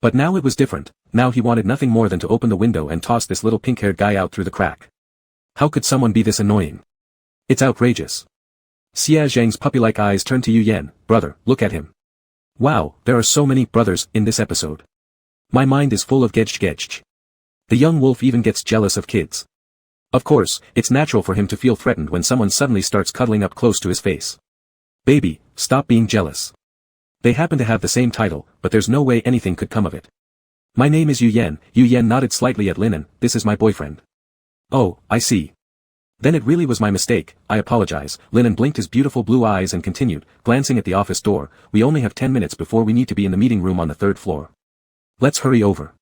But now it was different. Now he wanted nothing more than to open the window and toss this little pink-haired guy out through the crack. How could someone be this annoying? It's outrageous. Xia Zheng's puppy-like eyes turned to Yu Yan. "Brother, look at him. Wow, there are so many brothers in this episode. My mind is full of gedge. The young wolf even gets jealous of kids. Of course, it's natural for him to feel threatened when someone suddenly starts cuddling up close to his face. Baby, stop being jealous. They happen to have the same title, but there's no way anything could come of it. My name is Yu Yan." Yu Yan nodded slightly at Linen. "This is my boyfriend." "Oh, I see. Then it really was my mistake, I apologize." Linen blinked his beautiful blue eyes and continued, glancing at the office door. "We only have 10 minutes before we need to be in the meeting room on the 3rd floor. Let's hurry over."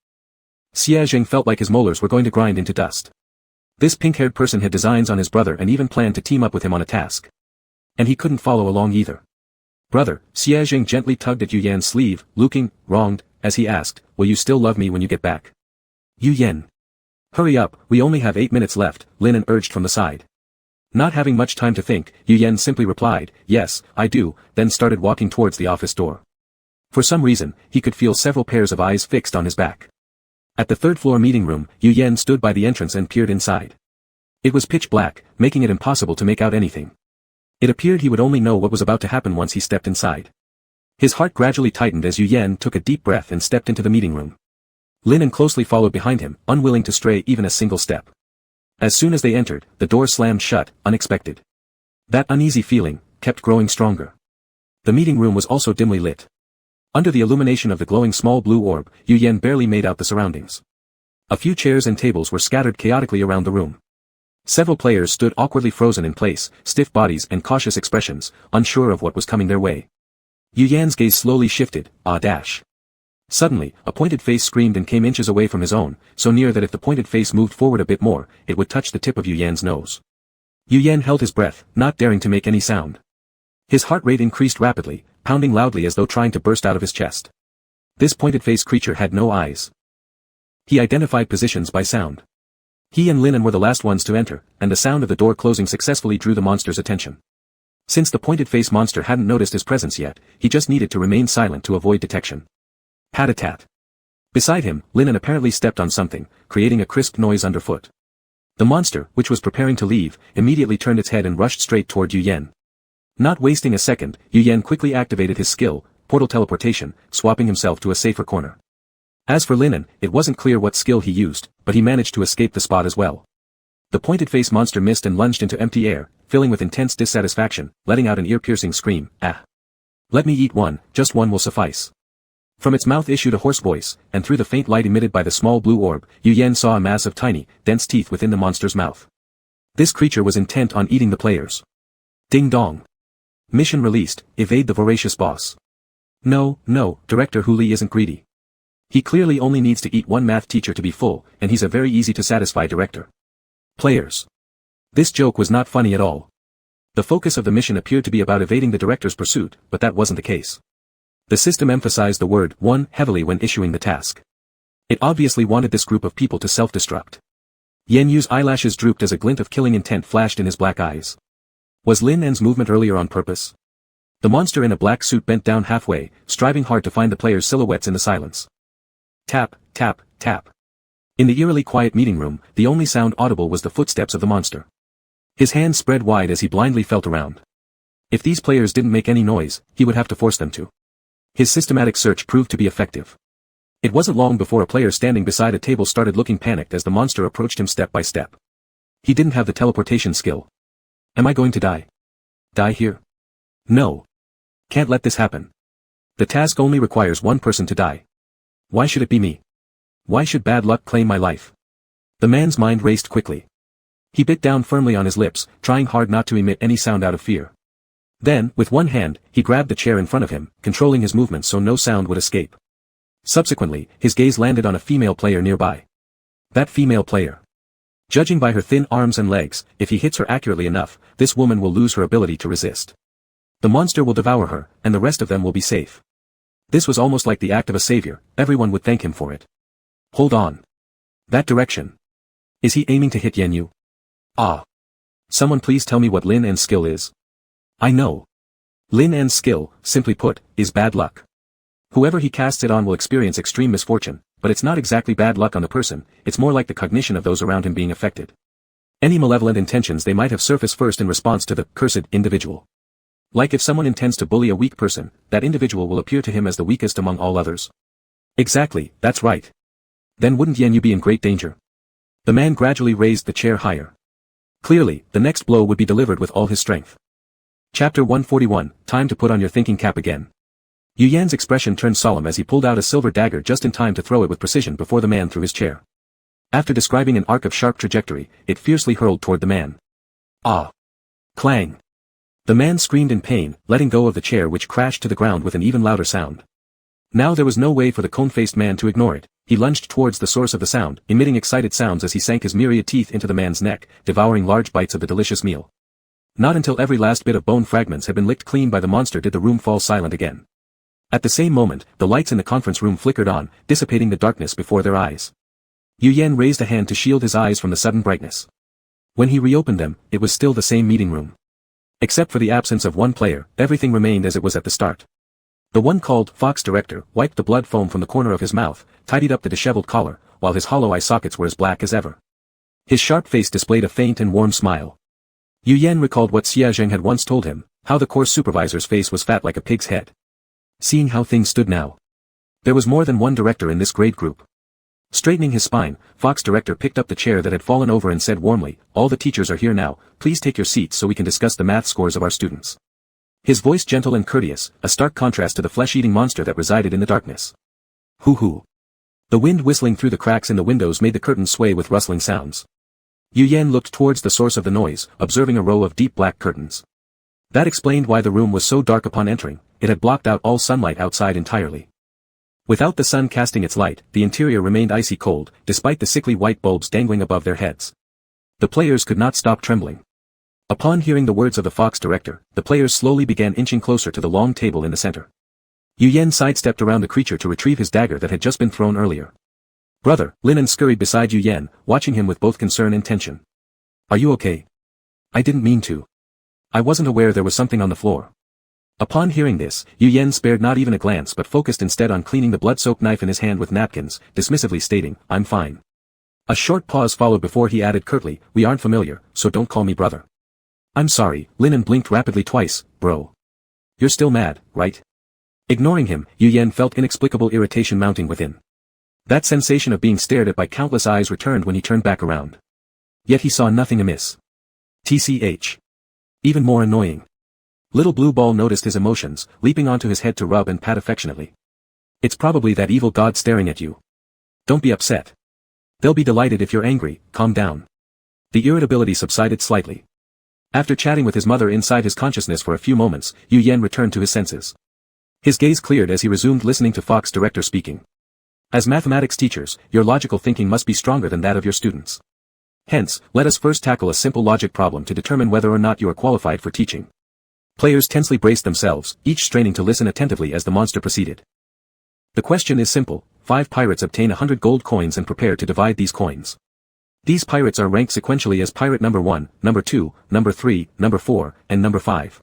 Xia Zheng felt like his molars were going to grind into dust. This pink-haired person had designs on his brother and even planned to team up with him on a task. And he couldn't follow along either. "Brother," Xia Zheng gently tugged at Yu Yan's sleeve, looking wronged, as he asked, "Will you still love me when you get back?" "Yu Yan. Hurry up, we only have 8 minutes left," Linen urged from the side. Not having much time to think, Yu Yan simply replied, "Yes, I do," then started walking towards the office door. For some reason, he could feel several pairs of eyes fixed on his back. At the 3rd floor meeting room, Yu Yan stood by the entrance and peered inside. It was pitch black, making it impossible to make out anything. It appeared he would only know what was about to happen once he stepped inside. His heart gradually tightened as Yu Yan took a deep breath and stepped into the meeting room. Linen closely followed behind him, unwilling to stray even a single step. As soon as they entered, the door slammed shut, unexpected. That uneasy feeling kept growing stronger. The meeting room was also dimly lit. Under the illumination of the glowing small blue orb, Yu Yan barely made out the surroundings. A few chairs and tables were scattered chaotically around the room. Several players stood awkwardly frozen in place, stiff bodies and cautious expressions, unsure of what was coming their way. Yu Yan's gaze slowly shifted. Suddenly, a pointed face screamed and came inches away from his own, so near that if the pointed face moved forward a bit more, it would touch the tip of Yu Yan's nose. Yu Yan held his breath, not daring to make any sound. His heart rate increased rapidly, pounding loudly as though trying to burst out of his chest. This pointed-faced creature had no eyes. He identified positions by sound. He and Linen were the last ones to enter, and the sound of the door closing successfully drew the monster's attention. Since the pointed-faced monster hadn't noticed his presence yet, he just needed to remain silent to avoid detection. Pat-a-tat. Beside him, Linen apparently stepped on something, creating a crisp noise underfoot. The monster, which was preparing to leave, immediately turned its head and rushed straight toward Yu Yan. Not wasting a second, Yu Yan quickly activated his skill, portal teleportation, swapping himself to a safer corner. As for Linen, it wasn't clear what skill he used, but he managed to escape the spot as well. The pointed-faced monster missed and lunged into empty air, filling with intense dissatisfaction, letting out an ear-piercing scream. "Ah! Let me eat one, just one will suffice." From its mouth issued a hoarse voice, and through the faint light emitted by the small blue orb, Yu Yan saw a mass of tiny, dense teeth within the monster's mouth. This creature was intent on eating the players. Ding dong. Mission released, evade the voracious boss. No, Director Hu Li isn't greedy. He clearly only needs to eat one math teacher to be full, and he's a very easy to satisfy director. Players. This joke was not funny at all. The focus of the mission appeared to be about evading the director's pursuit, but that wasn't the case. The system emphasized the word one heavily when issuing the task. It obviously wanted this group of people to self-destruct. Yen Yu's eyelashes drooped as a glint of killing intent flashed in his black eyes. Was Lin En's movement earlier on purpose? The monster in a black suit bent down halfway, striving hard to find the players' silhouettes in the silence. Tap, tap, tap. In the eerily quiet meeting room, the only sound audible was the footsteps of the monster. His hands spread wide as he blindly felt around. If these players didn't make any noise, he would have to force them to. His systematic search proved to be effective. It wasn't long before a player standing beside a table started looking panicked as the monster approached him step by step. He didn't have the teleportation skill. Am I going to die? Die here? No. Can't let this happen. The task only requires one person to die. Why should it be me? Why should bad luck claim my life? The man's mind raced quickly. He bit down firmly on his lips, trying hard not to emit any sound out of fear. Then, with one hand, he grabbed the chair in front of him, controlling his movements so no sound would escape. Subsequently, his gaze landed on a female player nearby. That female player. Judging by her thin arms and legs, if he hits her accurately enough, this woman will lose her ability to resist. The monster will devour her, and the rest of them will be safe. This was almost like the act of a savior, everyone would thank him for it. Hold on. That direction. Is he aiming to hit Yenyu? Ah. Someone please tell me what Lin En's skill is. I know. Lin En's skill, simply put, is bad luck. Whoever he casts it on will experience extreme misfortune, but it's not exactly bad luck on the person, it's more like the cognition of those around him being affected. Any malevolent intentions they might have surfaced first in response to the cursed individual. Like if someone intends to bully a weak person, that individual will appear to him as the weakest among all others. Exactly, that's right. Then wouldn't Yenyu be in great danger? The man gradually raised the chair higher. Clearly, the next blow would be delivered with all his strength. Chapter 141, Time to put on your thinking cap again. Yu Yan's expression turned solemn as he pulled out a silver dagger just in time to throw it with precision before the man threw his chair. After describing an arc of sharp trajectory, it fiercely hurled toward the man. Ah! Clang! The man screamed in pain, letting go of the chair which crashed to the ground with an even louder sound. Now there was no way for the cone-faced man to ignore it. He lunged towards the source of the sound, emitting excited sounds as he sank his myriad teeth into the man's neck, devouring large bites of the delicious meal. Not until every last bit of bone fragments had been licked clean by the monster did the room fall silent again. At the same moment, the lights in the conference room flickered on, dissipating the darkness before their eyes. Yu Yan raised a hand to shield his eyes from the sudden brightness. When he reopened them, it was still the same meeting room. Except for the absence of one player, everything remained as it was at the start. The one called Fox Director wiped the blood foam from the corner of his mouth, tidied up the disheveled collar, while his hollow eye sockets were as black as ever. His sharp face displayed a faint and warm smile. Yu Yan recalled what Xia Zheng had once told him, how the course supervisor's face was fat like a pig's head. Seeing how things stood now. There was more than one director in this grade group. Straightening his spine, Fox Director picked up the chair that had fallen over and said warmly, "All the teachers are here now, please take your seats so we can discuss the math scores of our students." His voice gentle and courteous, a stark contrast to the flesh-eating monster that resided in the darkness. Hoo-hoo. The wind whistling through the cracks in the windows made the curtains sway with rustling sounds. Yu Yan looked towards the source of the noise, observing a row of deep black curtains. That explained why the room was so dark upon entering, it had blocked out all sunlight outside entirely. Without the sun casting its light, the interior remained icy cold, despite the sickly white bulbs dangling above their heads. The players could not stop trembling. Upon hearing the words of the Fox Director, the players slowly began inching closer to the long table in the center. Yu Yan sidestepped around the creature to retrieve his dagger that had just been thrown earlier. "Brother," Lin En scurried beside Yu Yan, watching him with both concern and tension. "Are you okay?" "I didn't mean to. I wasn't aware there was something on the floor." Upon hearing this, Yu Yan spared not even a glance but focused instead on cleaning the blood-soaked knife in his hand with napkins, dismissively stating, "I'm fine." A short pause followed before he added curtly, "We aren't familiar, so don't call me brother." "I'm sorry," Lin En blinked rapidly twice, "bro. You're still mad, right?" Ignoring him, Yu Yan felt inexplicable irritation mounting within. That sensation of being stared at by countless eyes returned when he turned back around. Yet he saw nothing amiss. TCH. Even more annoying. Little Blue Ball noticed his emotions, leaping onto his head to rub and pat affectionately. "It's probably that evil god staring at you. Don't be upset. They'll be delighted if you're angry, calm down." The irritability subsided slightly. After chatting with his mother inside his consciousness for a few moments, Yu Yan returned to his senses. His gaze cleared as he resumed listening to Fox Director speaking. "As mathematics teachers, your logical thinking must be stronger than that of your students. Hence, let us first tackle a simple logic problem to determine whether or not you are qualified for teaching." Players tensely braced themselves, each straining to listen attentively as the monster proceeded. "The question is simple. 5 pirates obtain 100 gold coins and prepare to divide these coins. These pirates are ranked sequentially as pirate number 1, number 2, number 3, number 4, and number 5.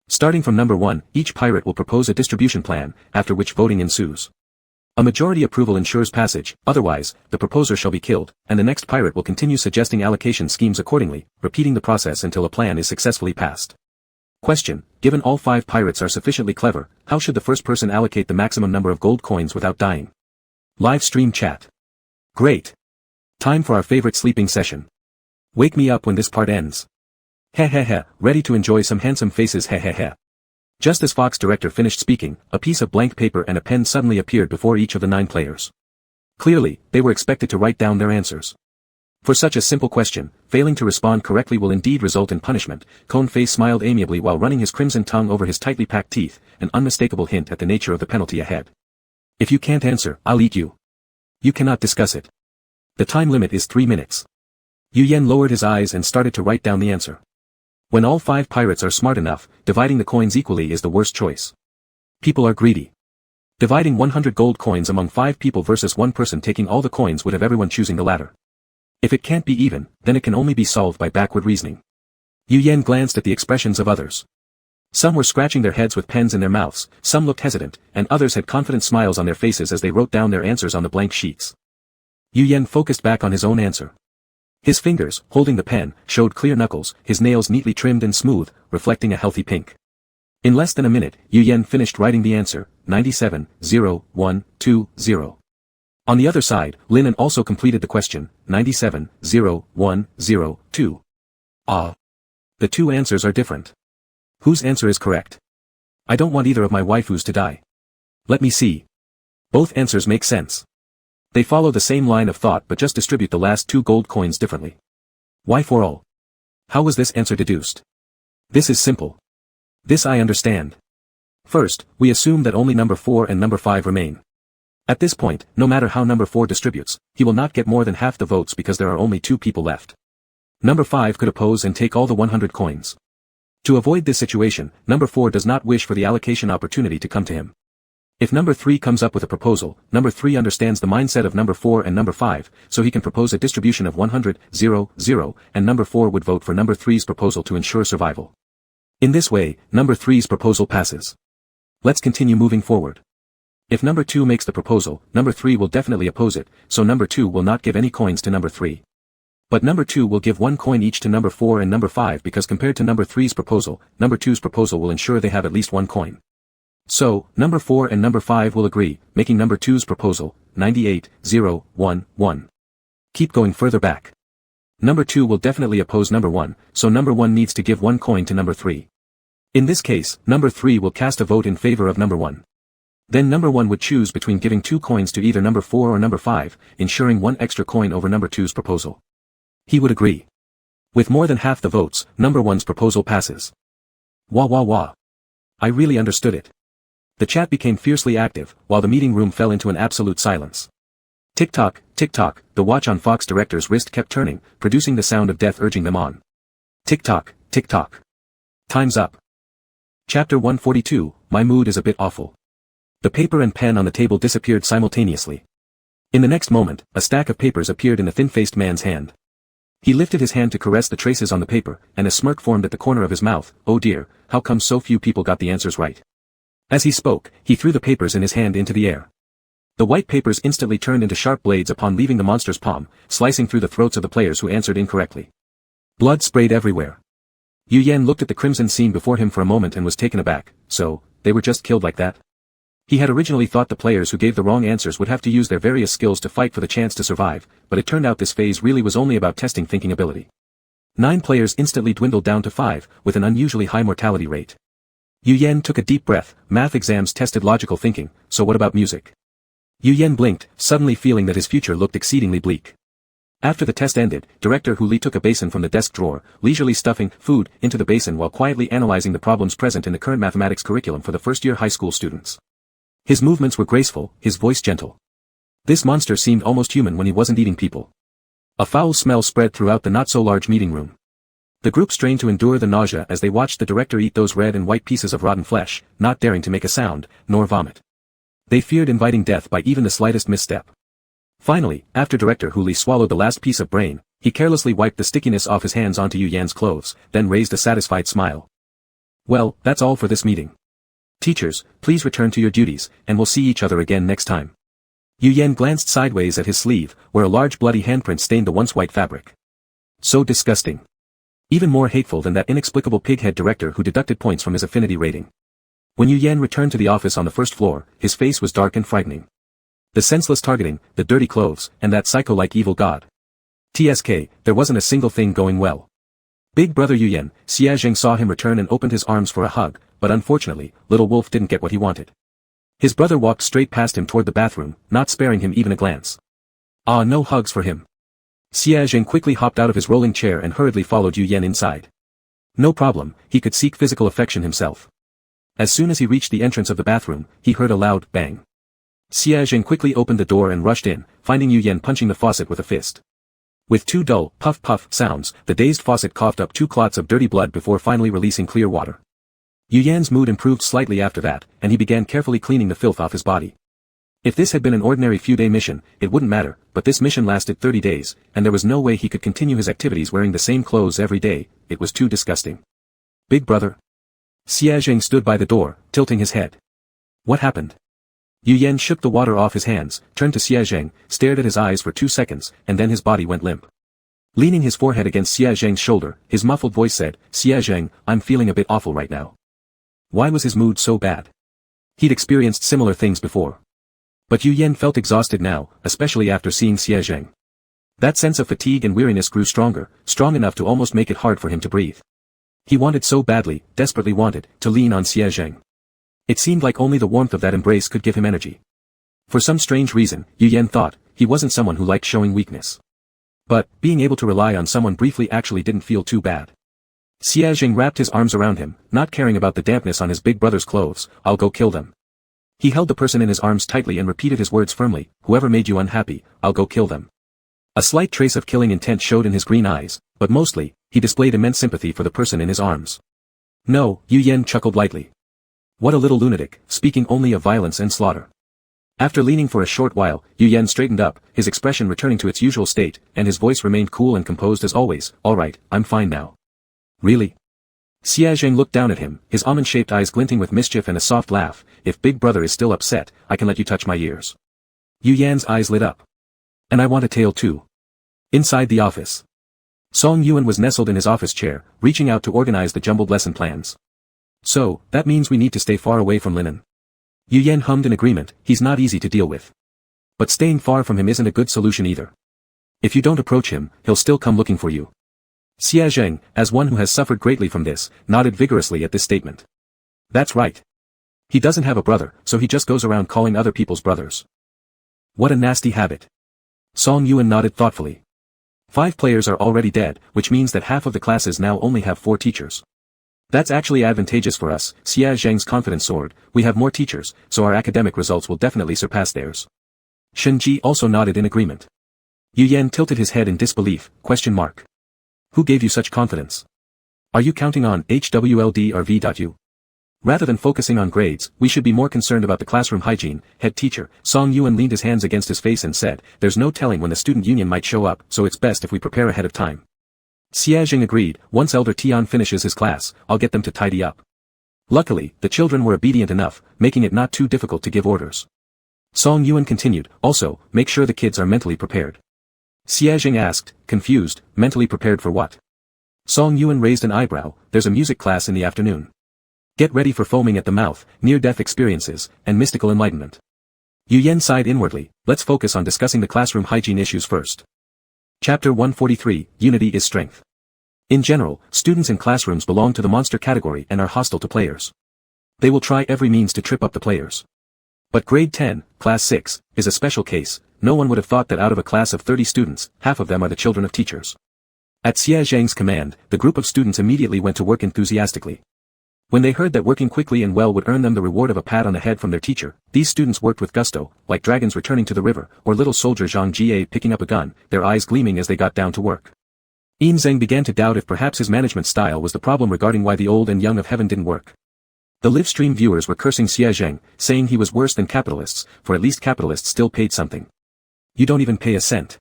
Starting from number 1, each pirate will propose a distribution plan, after which voting ensues. A majority approval ensures passage, otherwise, the proposer shall be killed, and the next pirate will continue suggesting allocation schemes accordingly, repeating the process until a plan is successfully passed. Question: given all 5 pirates are sufficiently clever, how should the first person allocate the maximum number of gold coins without dying? Live stream chat. Great. Time for our favorite sleeping session. Wake me up when this part ends. Heh heh heh, ready to enjoy some handsome faces heh heh heh. Just as Fox director finished speaking, a piece of blank paper and a pen suddenly appeared before each of the 9 players. Clearly, they were expected to write down their answers. For such a simple question, failing to respond correctly will indeed result in punishment. Cone Face smiled amiably while running his crimson tongue over his tightly packed teeth, an unmistakable hint at the nature of the penalty ahead. If you can't answer, I'll eat you. You cannot discuss it. The time limit is 3 minutes. Yu Yen lowered his eyes and started to write down the answer. When all 5 pirates are smart enough, dividing the coins equally is the worst choice. People are greedy. Dividing 100 gold coins among 5 people versus 1 person taking all the coins would have everyone choosing the latter. If it can't be even, then it can only be solved by backward reasoning. Yu Yen glanced at the expressions of others. Some were scratching their heads with pens in their mouths, some looked hesitant, and others had confident smiles on their faces as they wrote down their answers on the blank sheets. Yu Yen focused back on his own answer. His fingers, holding the pen, showed clear knuckles, his nails neatly trimmed and smooth, reflecting a healthy pink. In less than a minute, Yu Yen finished writing the answer, 97,0,1,2,0. On the other side, Lin also completed the question, 97,0,1,0,2. Ah. The 2 answers are different. Whose answer is correct? I don't want either of my waifus to die. Let me see. Both answers make sense. They follow the same line of thought but just distribute the last 2 gold coins differently. Why for all? How was this answer deduced? This is simple. This I understand. First, we assume that only number 4 and number 5 remain. At this point, no matter how number 4 distributes, he will not get more than half the votes because there are only 2 people left. Number 5 could oppose and take all the 100 coins. To avoid this situation, number 4 does not wish for the allocation opportunity to come to him. If number 3 comes up with a proposal, number 3 understands the mindset of number 4 and number 5, so he can propose a distribution of 100, 0, 0, and number 4 would vote for number 3's proposal to ensure survival. In this way, number 3's proposal passes. Let's continue moving forward. If number 2 makes the proposal, number 3 will definitely oppose it, so number 2 will not give any coins to number 3. But number 2 will give 1 coin each to number 4 and number 5 because compared to number 3's proposal, number 2's proposal will ensure they have at least 1 coin. So, number 4 and number 5 will agree, making number 2's proposal, 98,0,1,1. Keep going further back. Number 2 will definitely oppose number 1, so number 1 needs to give 1 coin to number 3. In this case, number 3 will cast a vote in favor of number 1. Then number 1 would choose between giving 2 coins to either number 4 or number 5, ensuring 1 extra coin over number 2's proposal. He would agree. With more than half the votes, number 1's proposal passes. Wah wah wah. I really understood it. The chat became fiercely active, while the meeting room fell into an absolute silence. Tick-tock, tick-tock, the watch on Fox director's wrist kept turning, producing the sound of death urging them on. Tick-tock, tick-tock. Time's up. Chapter 142, My mood is a bit awful. The paper and pen on the table disappeared simultaneously. In the next moment, a stack of papers appeared in the thin-faced man's hand. He lifted his hand to caress the traces on the paper, and a smirk formed at the corner of his mouth. Oh dear, how come so few people got the answers right? As he spoke, he threw the papers in his hand into the air. The white papers instantly turned into sharp blades upon leaving the monster's palm, slicing through the throats of the players who answered incorrectly. Blood sprayed everywhere. Yu Yen looked at the crimson scene before him for a moment and was taken aback. So, they were just killed like that? He had originally thought the players who gave the wrong answers would have to use their various skills to fight for the chance to survive, but it turned out this phase really was only about testing thinking ability. 9 players instantly dwindled down to 5, with an unusually high mortality rate. Yu Yen took a deep breath. Math exams tested logical thinking, so what about music? Yu Yen blinked, suddenly feeling that his future looked exceedingly bleak. After the test ended, Director Hu Li took a basin from the desk drawer, leisurely stuffing food into the basin while quietly analyzing the problems present in the current mathematics curriculum for the first-year high school students. His movements were graceful, his voice gentle. This monster seemed almost human when he wasn't eating people. A foul smell spread throughout the not-so-large meeting room. The group strained to endure the nausea as they watched the director eat those red and white pieces of rotten flesh, not daring to make a sound, nor vomit. They feared inviting death by even the slightest misstep. Finally, after Director Hu Li swallowed the last piece of brain, he carelessly wiped the stickiness off his hands onto Yu Yan's clothes, then raised a satisfied smile. Well, that's all for this meeting. Teachers, please return to your duties, and we'll see each other again next time. Yu Yan glanced sideways at his sleeve, where a large bloody handprint stained the once white fabric. So disgusting. Even more hateful than that inexplicable pighead director who deducted points from his affinity rating. When Yu Yan returned to the office on the first floor, his face was dark and frightening. The senseless targeting, the dirty clothes, and that psycho-like evil god. TSK, there wasn't a single thing going well. Big brother Yuyan, Xia Zheng saw him return and opened his arms for a hug, but unfortunately, little wolf didn't get what he wanted. His brother walked straight past him toward the bathroom, not sparing him even a glance. Ah, no hugs for him. Xia Zheng quickly hopped out of his rolling chair and hurriedly followed Yuyan inside. No problem, he could seek physical affection himself. As soon as he reached the entrance of the bathroom, he heard a loud bang. Xia Zheng quickly opened the door and rushed in, finding Yuyan punching the faucet with a fist. With two dull, puff-puff sounds, the dazed faucet coughed up 2 clots of dirty blood before finally releasing clear water. Yuyan's mood improved slightly after that, and he began carefully cleaning the filth off his body. If this had been an ordinary few-day mission, it wouldn't matter, but this mission lasted 30 days, and there was no way he could continue his activities wearing the same clothes every day. It was too disgusting. Big brother. Xia Zheng stood by the door, tilting his head. What happened? Yuyan shook the water off his hands, turned to Xia Zheng, stared at his eyes for 2 seconds, and then his body went limp. Leaning his forehead against Xia Zheng's shoulder, his muffled voice said, Xia Zheng, I'm feeling a bit awful right now. Why was his mood so bad? He'd experienced similar things before. But Yuyan felt exhausted now, especially after seeing Xia Zheng. That sense of fatigue and weariness grew stronger, strong enough to almost make it hard for him to breathe. He wanted so badly, desperately wanted, to lean on Xia Zheng. It seemed like only the warmth of that embrace could give him energy. For some strange reason, Yuyan thought, he wasn't someone who liked showing weakness. But, being able to rely on someone briefly actually didn't feel too bad. Xia Zheng wrapped his arms around him, not caring about the dampness on his big brother's clothes. I'll go kill them. He held the person in his arms tightly and repeated his words firmly, whoever made you unhappy, I'll go kill them. A slight trace of killing intent showed in his green eyes, but mostly, he displayed immense sympathy for the person in his arms. No, Yuyan chuckled lightly. What a little lunatic, speaking only of violence and slaughter. After leaning for a short while, Yuyan straightened up, his expression returning to its usual state, and his voice remained cool and composed as always. All right, I'm fine now. Really? Xia Zheng looked down at him, his almond-shaped eyes glinting with mischief and a soft laugh. If big brother is still upset, I can let you touch my ears. Yuyan's eyes lit up. And I want a tail too. Inside the office. Song Yuan was nestled in his office chair, reaching out to organize the jumbled lesson plans. So, that means we need to stay far away from Linen. Yuyan hummed in agreement, he's not easy to deal with. But staying far from him isn't a good solution either. If you don't approach him, he'll still come looking for you. Xia Zheng, as one who has suffered greatly from this, nodded vigorously at this statement. That's right. He doesn't have a brother, so he just goes around calling other people's brothers. What a nasty habit. Song Yuan nodded thoughtfully. 5 players are already dead, which means that half of the classes now only have 4 teachers. That's actually advantageous for us. Xia Zheng's confidence soared. We have more teachers, so our academic results will definitely surpass theirs. Shen Ji also nodded in agreement. Yuyan tilted his head in disbelief, ? Who gave you such confidence? Are you counting on HWLD or V.U? Rather than focusing on grades, we should be more concerned about the classroom hygiene. Head teacher, Song Yuan leaned his hands against his face and said, there's no telling when the student union might show up, so it's best if we prepare ahead of time. Xia Zheng agreed, once Elder Tian finishes his class, I'll get them to tidy up. Luckily, the children were obedient enough, making it not too difficult to give orders. Song Yuan continued, also, make sure the kids are mentally prepared. Xia Zheng asked, confused, mentally prepared for what? Song Yuan raised an eyebrow, there's a music class in the afternoon. Get ready for foaming at the mouth, near-death experiences, and mystical enlightenment. Yuyan sighed inwardly, let's focus on discussing the classroom hygiene issues first. Chapter 143, Unity is Strength. In general, students in classrooms belong to the monster category and are hostile to players. They will try every means to trip up the players. But grade 10, class 6, is a special case. No one would have thought that out of a class of 30 students, half of them are the children of teachers. At Xia Zheng's command, the group of students immediately went to work enthusiastically. When they heard that working quickly and well would earn them the reward of a pat on the head from their teacher, these students worked with gusto, like dragons returning to the river, or little soldier Zhang Jie picking up a gun, their eyes gleaming as they got down to work. Yin Zheng began to doubt if perhaps his management style was the problem regarding why the old and young of heaven didn't work. The live stream viewers were cursing Xia Zheng, saying he was worse than capitalists, for at least capitalists still paid something. You don't even pay a cent.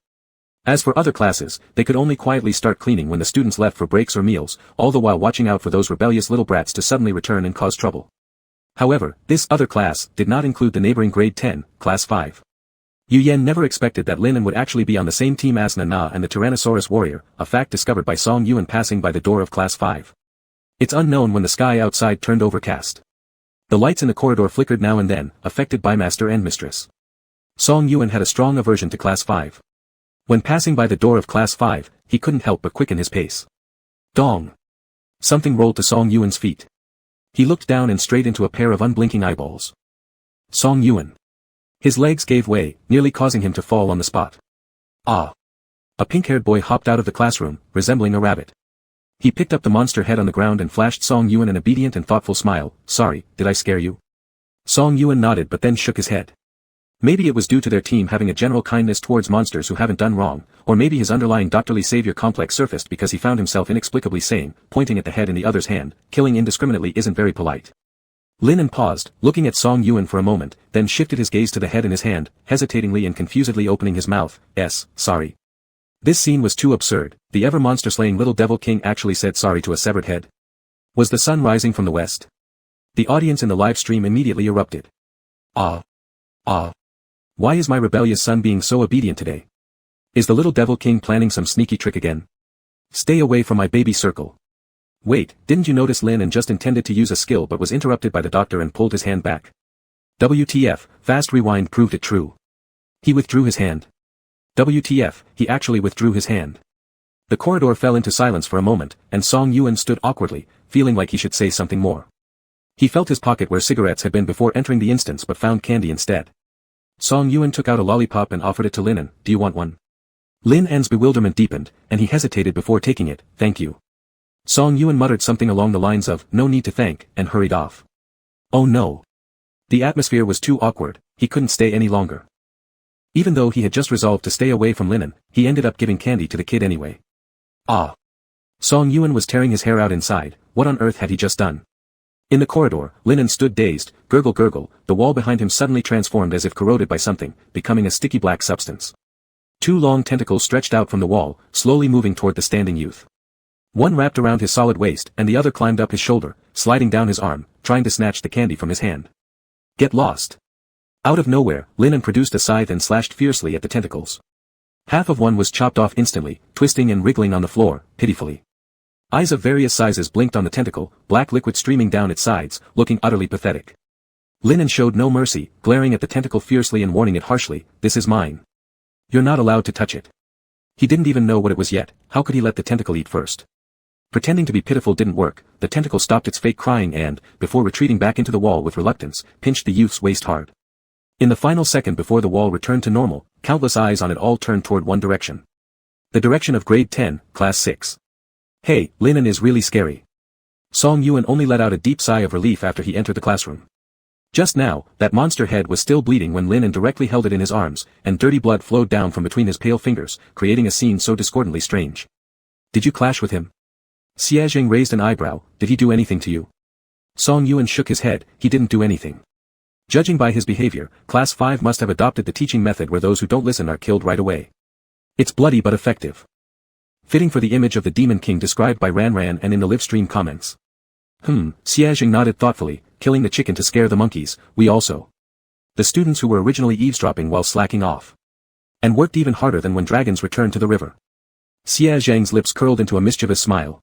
As for other classes, they could only quietly start cleaning when the students left for breaks or meals, all the while watching out for those rebellious little brats to suddenly return and cause trouble. However, this other class did not include the neighboring grade 10, class 5. Yuyan never expected that Linen would actually be on the same team as Nana and the Tyrannosaurus warrior, a fact discovered by Song Yuan passing by the door of class 5. It's unknown when the sky outside turned overcast. The lights in the corridor flickered now and then, affected by master and mistress. Song Yuan had a strong aversion to class 5. When passing by the door of class 5, he couldn't help but quicken his pace. Dong. Something rolled to Song Yuan's feet. He looked down and straight into a pair of unblinking eyeballs. Song Yuan. His legs gave way, nearly causing him to fall on the spot. Ah! A pink-haired boy hopped out of the classroom, resembling a rabbit. He picked up the monster head on the ground and flashed Song Yuan an obedient and thoughtful smile. Sorry, did I scare you? Song Yuan nodded but then shook his head. Maybe it was due to their team having a general kindness towards monsters who haven't done wrong, or maybe his underlying doctorly savior complex surfaced because he found himself inexplicably saying, pointing at the head in the other's hand, killing indiscriminately isn't very polite. Lin paused, looking at Song Yuan for a moment, then shifted his gaze to the head in his hand, hesitatingly and confusedly opening his mouth. Sorry. This scene was too absurd. The ever monster-slaying little devil king actually said sorry to a severed head. Was the sun rising from the west? The audience in the live stream immediately erupted. Ah. Why is my rebellious son being so obedient today? Is the little devil king planning some sneaky trick again? Stay away from my baby circle. Wait, didn't you notice Lin just intended to use a skill but was interrupted by the doctor and pulled his hand back? WTF, fast rewind proved it true. He withdrew his hand. WTF, he actually withdrew his hand. The corridor fell into silence for a moment, and Song Yuan stood awkwardly, feeling like he should say something more. He felt his pocket where cigarettes had been before entering the instance but found candy instead. Song Yuan took out a lollipop and offered it to Lin. Do you want one? Lin's bewilderment deepened, and he hesitated before taking it. Thank you. Song Yuan muttered something along the lines of, no need to thank, and hurried off. Oh no. The atmosphere was too awkward, he couldn't stay any longer. Even though he had just resolved to stay away from Lin, he ended up giving candy to the kid anyway. Ah. Song Yuan was tearing his hair out inside. What on earth had he just done? In the corridor, Lin stood dazed, gurgle, the wall behind him suddenly transformed as if corroded by something, becoming a sticky black substance. Two long tentacles stretched out from the wall, slowly moving toward the standing youth. One wrapped around his solid waist and the other climbed up his shoulder, sliding down his arm, trying to snatch the candy from his hand. Get lost. Out of nowhere, Lin produced a scythe and slashed fiercely at the tentacles. Half of one was chopped off instantly, twisting and wriggling on the floor, pitifully. Eyes of various sizes blinked on the tentacle, black liquid streaming down its sides, looking utterly pathetic. Lin showed no mercy, glaring at the tentacle fiercely and warning it harshly, this is mine. You're not allowed to touch it. He didn't even know what it was yet, how could he let the tentacle eat first? Pretending to be pitiful didn't work, the tentacle stopped its fake crying and, before retreating back into the wall with reluctance, pinched the youth's waist hard. In the final second before the wall returned to normal, countless eyes on it all turned toward one direction. The direction of grade 10, class 6. Hey, Lin is really scary. Song Yuan only let out a deep sigh of relief after he entered the classroom. Just now, that monster head was still bleeding when Lin directly held it in his arms, and dirty blood flowed down from between his pale fingers, creating a scene so discordantly strange. Did you clash with him? Xiaozheng raised an eyebrow, did he do anything to you? Song Yuan shook his head, he didn't do anything. Judging by his behavior, class 5 must have adopted the teaching method where those who don't listen are killed right away. It's bloody but effective. Fitting for the image of the Demon King described by Ran and in the livestream comments. Xiaozheng nodded thoughtfully, killing the chicken to scare the monkeys, we also. The students who were originally eavesdropping while slacking off. And worked even harder than when dragons returned to the river. Xiaozheng's lips curled into a mischievous smile.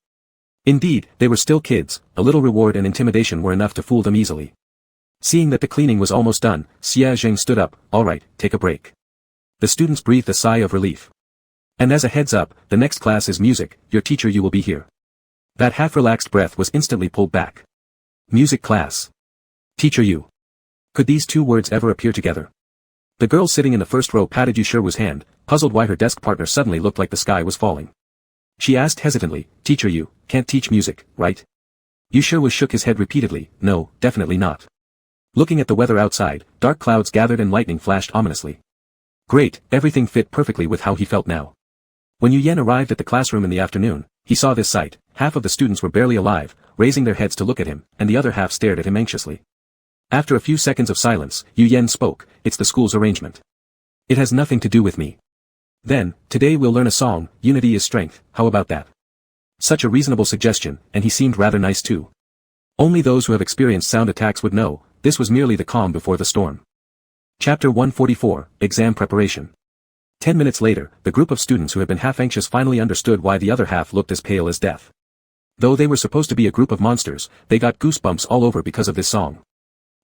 Indeed, they were still kids, a little reward and intimidation were enough to fool them easily. Seeing that the cleaning was almost done, Xiaozheng stood up, alright, take a break. The students breathed a sigh of relief. And as a heads up, the next class is music, your teacher you will be here. That half-relaxed breath was instantly pulled back. Music class. Teacher you. Could these two words ever appear together? The girl sitting in the first row patted Yushiru's hand, puzzled why her desk partner suddenly looked like the sky was falling. She asked hesitantly, teacher you, can't teach music, right? Yushiru shook his head repeatedly, no, definitely not. Looking at the weather outside, dark clouds gathered and lightning flashed ominously. Great, everything fit perfectly with how he felt now. When Yu Yan arrived at the classroom in the afternoon, he saw this sight, half of the students were barely alive, raising their heads to look at him, and the other half stared at him anxiously. After a few seconds of silence, Yu Yan spoke, it's the school's arrangement. It has nothing to do with me. Then, today we'll learn a song, Unity is Strength, how about that? Such a reasonable suggestion, and he seemed rather nice too. Only those who have experienced sound attacks would know, this was merely the calm before the storm. Chapter 144, Exam Preparation. 10 minutes later, the group of students who had been half anxious finally understood why the other half looked as pale as death. Though they were supposed to be a group of monsters, they got goosebumps all over because of this song.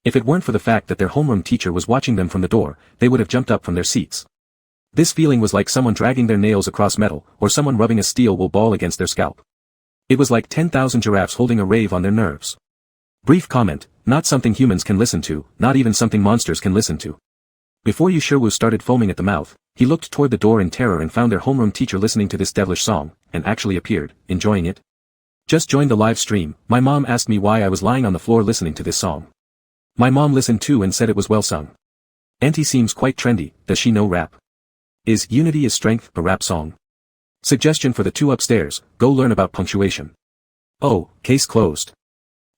If it weren't for the fact that their homeroom teacher was watching them from the door, they would have jumped up from their seats. This feeling was like someone dragging their nails across metal, or someone rubbing a steel wool ball against their scalp. It was like 10,000 giraffes holding a rave on their nerves. Brief comment, not something humans can listen to, not even something monsters can listen to. Before Yusherwu started foaming at the mouth, he looked toward the door in terror and found their homeroom teacher listening to this devilish song, and actually appeared, enjoying it. Just joined the live stream, my mom asked me why I was lying on the floor listening to this song. My mom listened too and said it was well sung. Auntie seems quite trendy, does she know rap? Is Unity is Strength a rap song? Suggestion for the two upstairs, go learn about punctuation. Oh, case closed.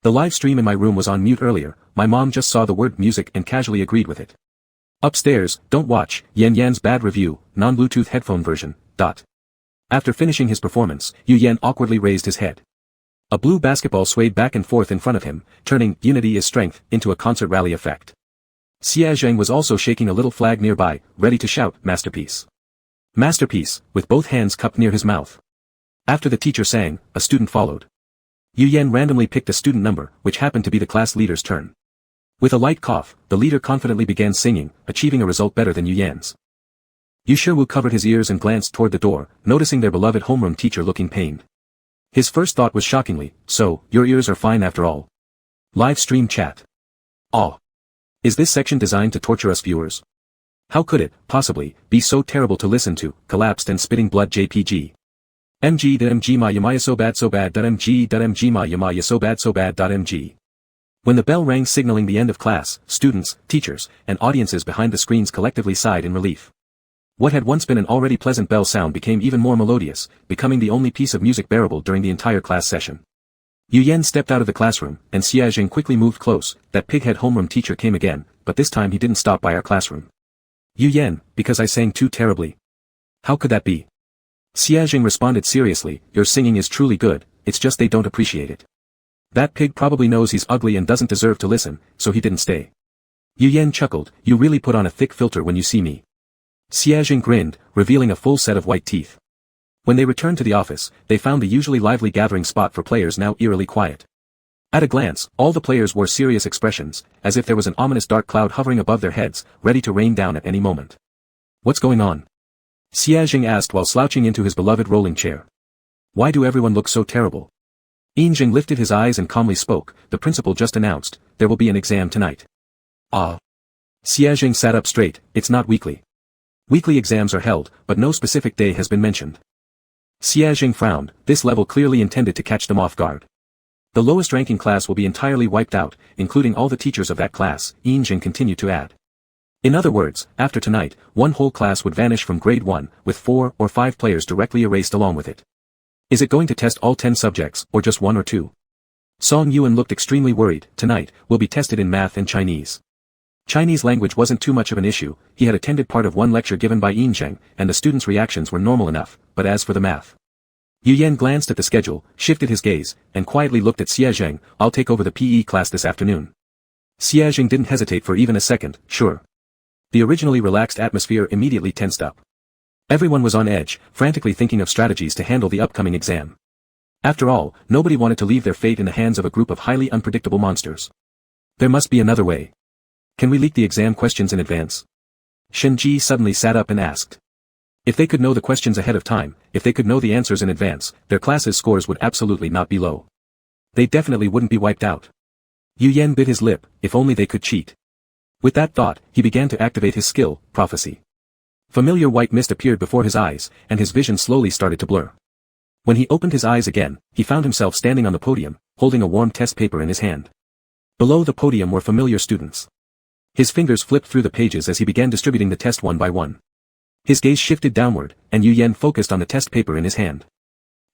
The live stream in my room was on mute earlier, my mom just saw the word music and casually agreed with it. Upstairs, don't watch, Yan Yan's bad review, non-Bluetooth headphone version, ... After finishing his performance, Yu Yan awkwardly raised his head. A blue basketball swayed back and forth in front of him, turning Unity is Strength into a concert rally effect. Xia Zheng was also shaking a little flag nearby, ready to shout, Masterpiece. Masterpiece, with both hands cupped near his mouth. After the teacher sang, a student followed. Yu Yan randomly picked a student number, which happened to be the class leader's turn. With a light cough, the leader confidently began singing, achieving a result better than Yu Yan's. Yusherwu covered his ears and glanced toward the door, noticing their beloved homeroom teacher looking pained. His first thought was shockingly, so, your ears are fine after all. Live stream chat. Oh. Is this section designed to torture us viewers? How could it, possibly, be so terrible to listen to, collapsed and spitting blood JPG? MG ma yamaya so bad MG ma yamaya so bad MG. When the bell rang signaling the end of class, students, teachers, and audiences behind the screens collectively sighed in relief. What had once been an already pleasant bell sound became even more melodious, becoming the only piece of music bearable during the entire class session. Yu Yan stepped out of the classroom, and Xia Jing quickly moved close. That pighead homeroom teacher came again, but this time he didn't stop by our classroom. Yu Yan, because I sang too terribly. How could that be? Xia Jing responded seriously, your singing is truly good, it's just they don't appreciate it. That pig probably knows he's ugly and doesn't deserve to listen, so he didn't stay. Yu Yan chuckled, you really put on a thick filter when you see me. Xia Jing grinned, revealing a full set of white teeth. When they returned to the office, they found the usually lively gathering spot for players now eerily quiet. At a glance, all the players wore serious expressions, as if there was an ominous dark cloud hovering above their heads, ready to rain down at any moment. What's going on? Xia Jing asked while slouching into his beloved rolling chair. Why do everyone look so terrible? Yinjing lifted his eyes and calmly spoke, the principal just announced, there will be an exam tonight. Ah. Xia Jing sat up straight, it's not weekly. Weekly exams are held, but no specific day has been mentioned. Xia Jing frowned, this level clearly intended to catch them off guard. The lowest ranking class will be entirely wiped out, including all the teachers of that class, Yinjing continued to add. In other words, after tonight, one whole class would vanish from grade 1, with 4 or 5 players directly erased along with it. Is it going to test all 10 subjects, or just 1 or 2? Song Yuan looked extremely worried, tonight, will be tested in math and Chinese. Chinese language wasn't too much of an issue, he had attended part of one lecture given by Yinzheng, and the students' reactions were normal enough, but as for the math. Yu Yan glanced at the schedule, shifted his gaze, and quietly looked at Xia Zheng, I'll take over the PE class this afternoon. Xia Zheng didn't hesitate for even a second, sure. The originally relaxed atmosphere immediately tensed up. Everyone was on edge, frantically thinking of strategies to handle the upcoming exam. After all, nobody wanted to leave their fate in the hands of a group of highly unpredictable monsters. There must be another way. Can we leak the exam questions in advance? Shen Ji suddenly sat up and asked. If they could know the questions ahead of time, if they could know the answers in advance, their class's scores would absolutely not be low. They definitely wouldn't be wiped out. Yu Yan bit his lip, if only they could cheat. With that thought, he began to activate his skill, prophecy. Familiar white mist appeared before his eyes, and his vision slowly started to blur. When he opened his eyes again, he found himself standing on the podium, holding a warm test paper in his hand. Below the podium were familiar students. His fingers flipped through the pages as he began distributing the test one by one. His gaze shifted downward, and Yu Yan focused on the test paper in his hand.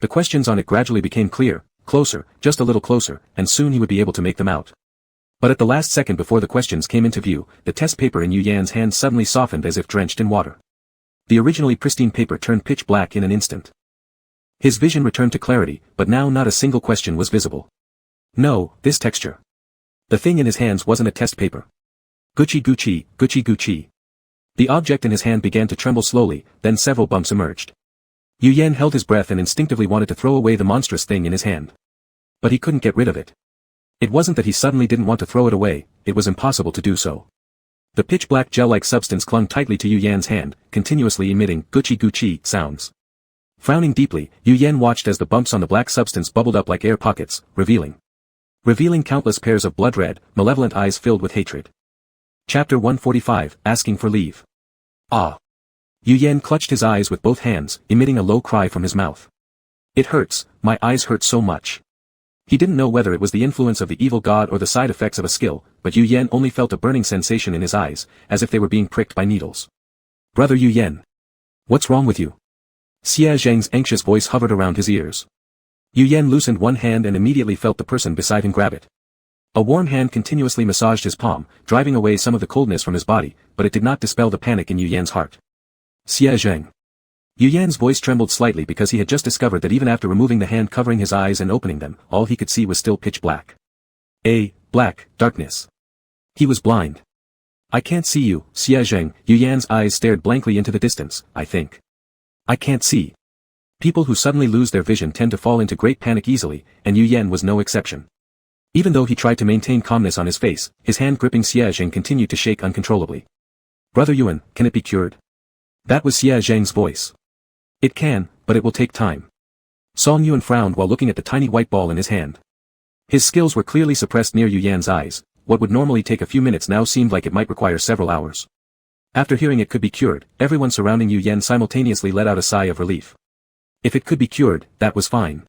The questions on it gradually became clear, closer, just a little closer, and soon he would be able to make them out. But at the last second before the questions came into view, the test paper in Yu Yan's hand suddenly softened as if drenched in water. The originally pristine paper turned pitch black in an instant. His vision returned to clarity, but now not a single question was visible. No, this texture. The thing in his hands wasn't a test paper. Gucci Gucci, Gucci Gucci. The object in his hand began to tremble slowly, then several bumps emerged. Yu Yan held his breath and instinctively wanted to throw away the monstrous thing in his hand. But he couldn't get rid of it. It wasn't that he suddenly didn't want to throw it away, it was impossible to do so. The pitch-black gel-like substance clung tightly to Yu Yan's hand, continuously emitting Gucci Gucci sounds. Frowning deeply, Yu Yan watched as the bumps on the black substance bubbled up like air pockets, revealing countless pairs of blood-red, malevolent eyes filled with hatred. Chapter 145, Asking for Leave. Ah! Yu Yan clutched his eyes with both hands, emitting a low cry from his mouth. It hurts, my eyes hurt so much. He didn't know whether it was the influence of the evil god or the side effects of a skill, but Yu Yan only felt a burning sensation in his eyes, as if they were being pricked by needles. Brother Yu Yan. What's wrong with you? Xia Zheng's anxious voice hovered around his ears. Yu Yan loosened one hand and immediately felt the person beside him grab it. A warm hand continuously massaged his palm, driving away some of the coldness from his body, but it did not dispel the panic in Yu Yan's heart. Xia Zheng. Yu Yan's voice trembled slightly because he had just discovered that even after removing the hand covering his eyes and opening them, all he could see was still pitch black. Black, darkness. He was blind. I can't see you, Xia Zheng. Yu Yan's eyes stared blankly into the distance, I think. I can't see. People who suddenly lose their vision tend to fall into great panic easily, and Yu Yan was no exception. Even though he tried to maintain calmness on his face, his hand gripping Xia Zheng continued to shake uncontrollably. Brother Yuan, can it be cured? That was Xia Zheng's voice. It can, but it will take time. Song Yuan frowned while looking at the tiny white ball in his hand. His skills were clearly suppressed near Yu Yan's eyes. What would normally take a few minutes now seemed like it might require several hours. After hearing it could be cured, everyone surrounding Yu Yan simultaneously let out a sigh of relief. If it could be cured, that was fine.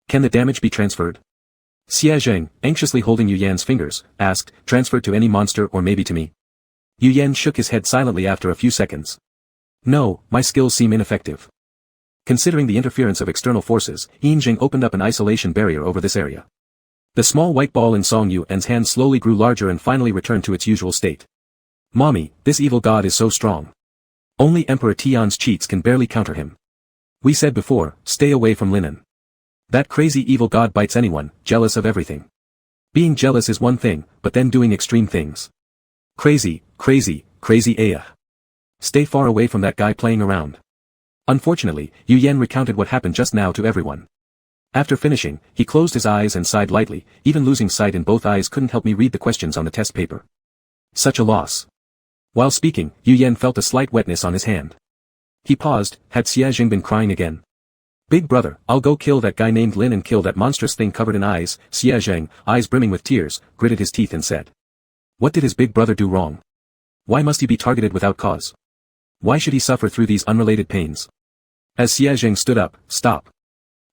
Can the damage be transferred? Xia Zheng, anxiously holding Yu Yan's fingers, asked, transferred to any monster or maybe to me? Yu Yan shook his head silently after a few seconds. No, my skills seem ineffective. Considering the interference of external forces, Yinjing opened up an isolation barrier over this area. The small white ball in Song Yuan's hand slowly grew larger and finally returned to its usual state. Mommy, this evil god is so strong. Only Emperor Tian's cheats can barely counter him. We said before, stay away from Linen. That crazy evil god bites anyone, jealous of everything. Being jealous is one thing, but then doing extreme things. Crazy, Aya. Stay far away from that guy playing around. Unfortunately, Yu Yan recounted what happened just now to everyone. After finishing, he closed his eyes and sighed lightly. Even losing sight in both eyes couldn't help me read the questions on the test paper. Such a loss. While speaking, Yu Yan felt a slight wetness on his hand. He paused. Had Xia Jing been crying again? Big brother, I'll go kill that guy named Lin and kill that monstrous thing covered in eyes. Xia Zheng, eyes brimming with tears, gritted his teeth and said. What did his big brother do wrong? Why must he be targeted without cause? Why should he suffer through these unrelated pains? As Xia Zheng stood up, stop.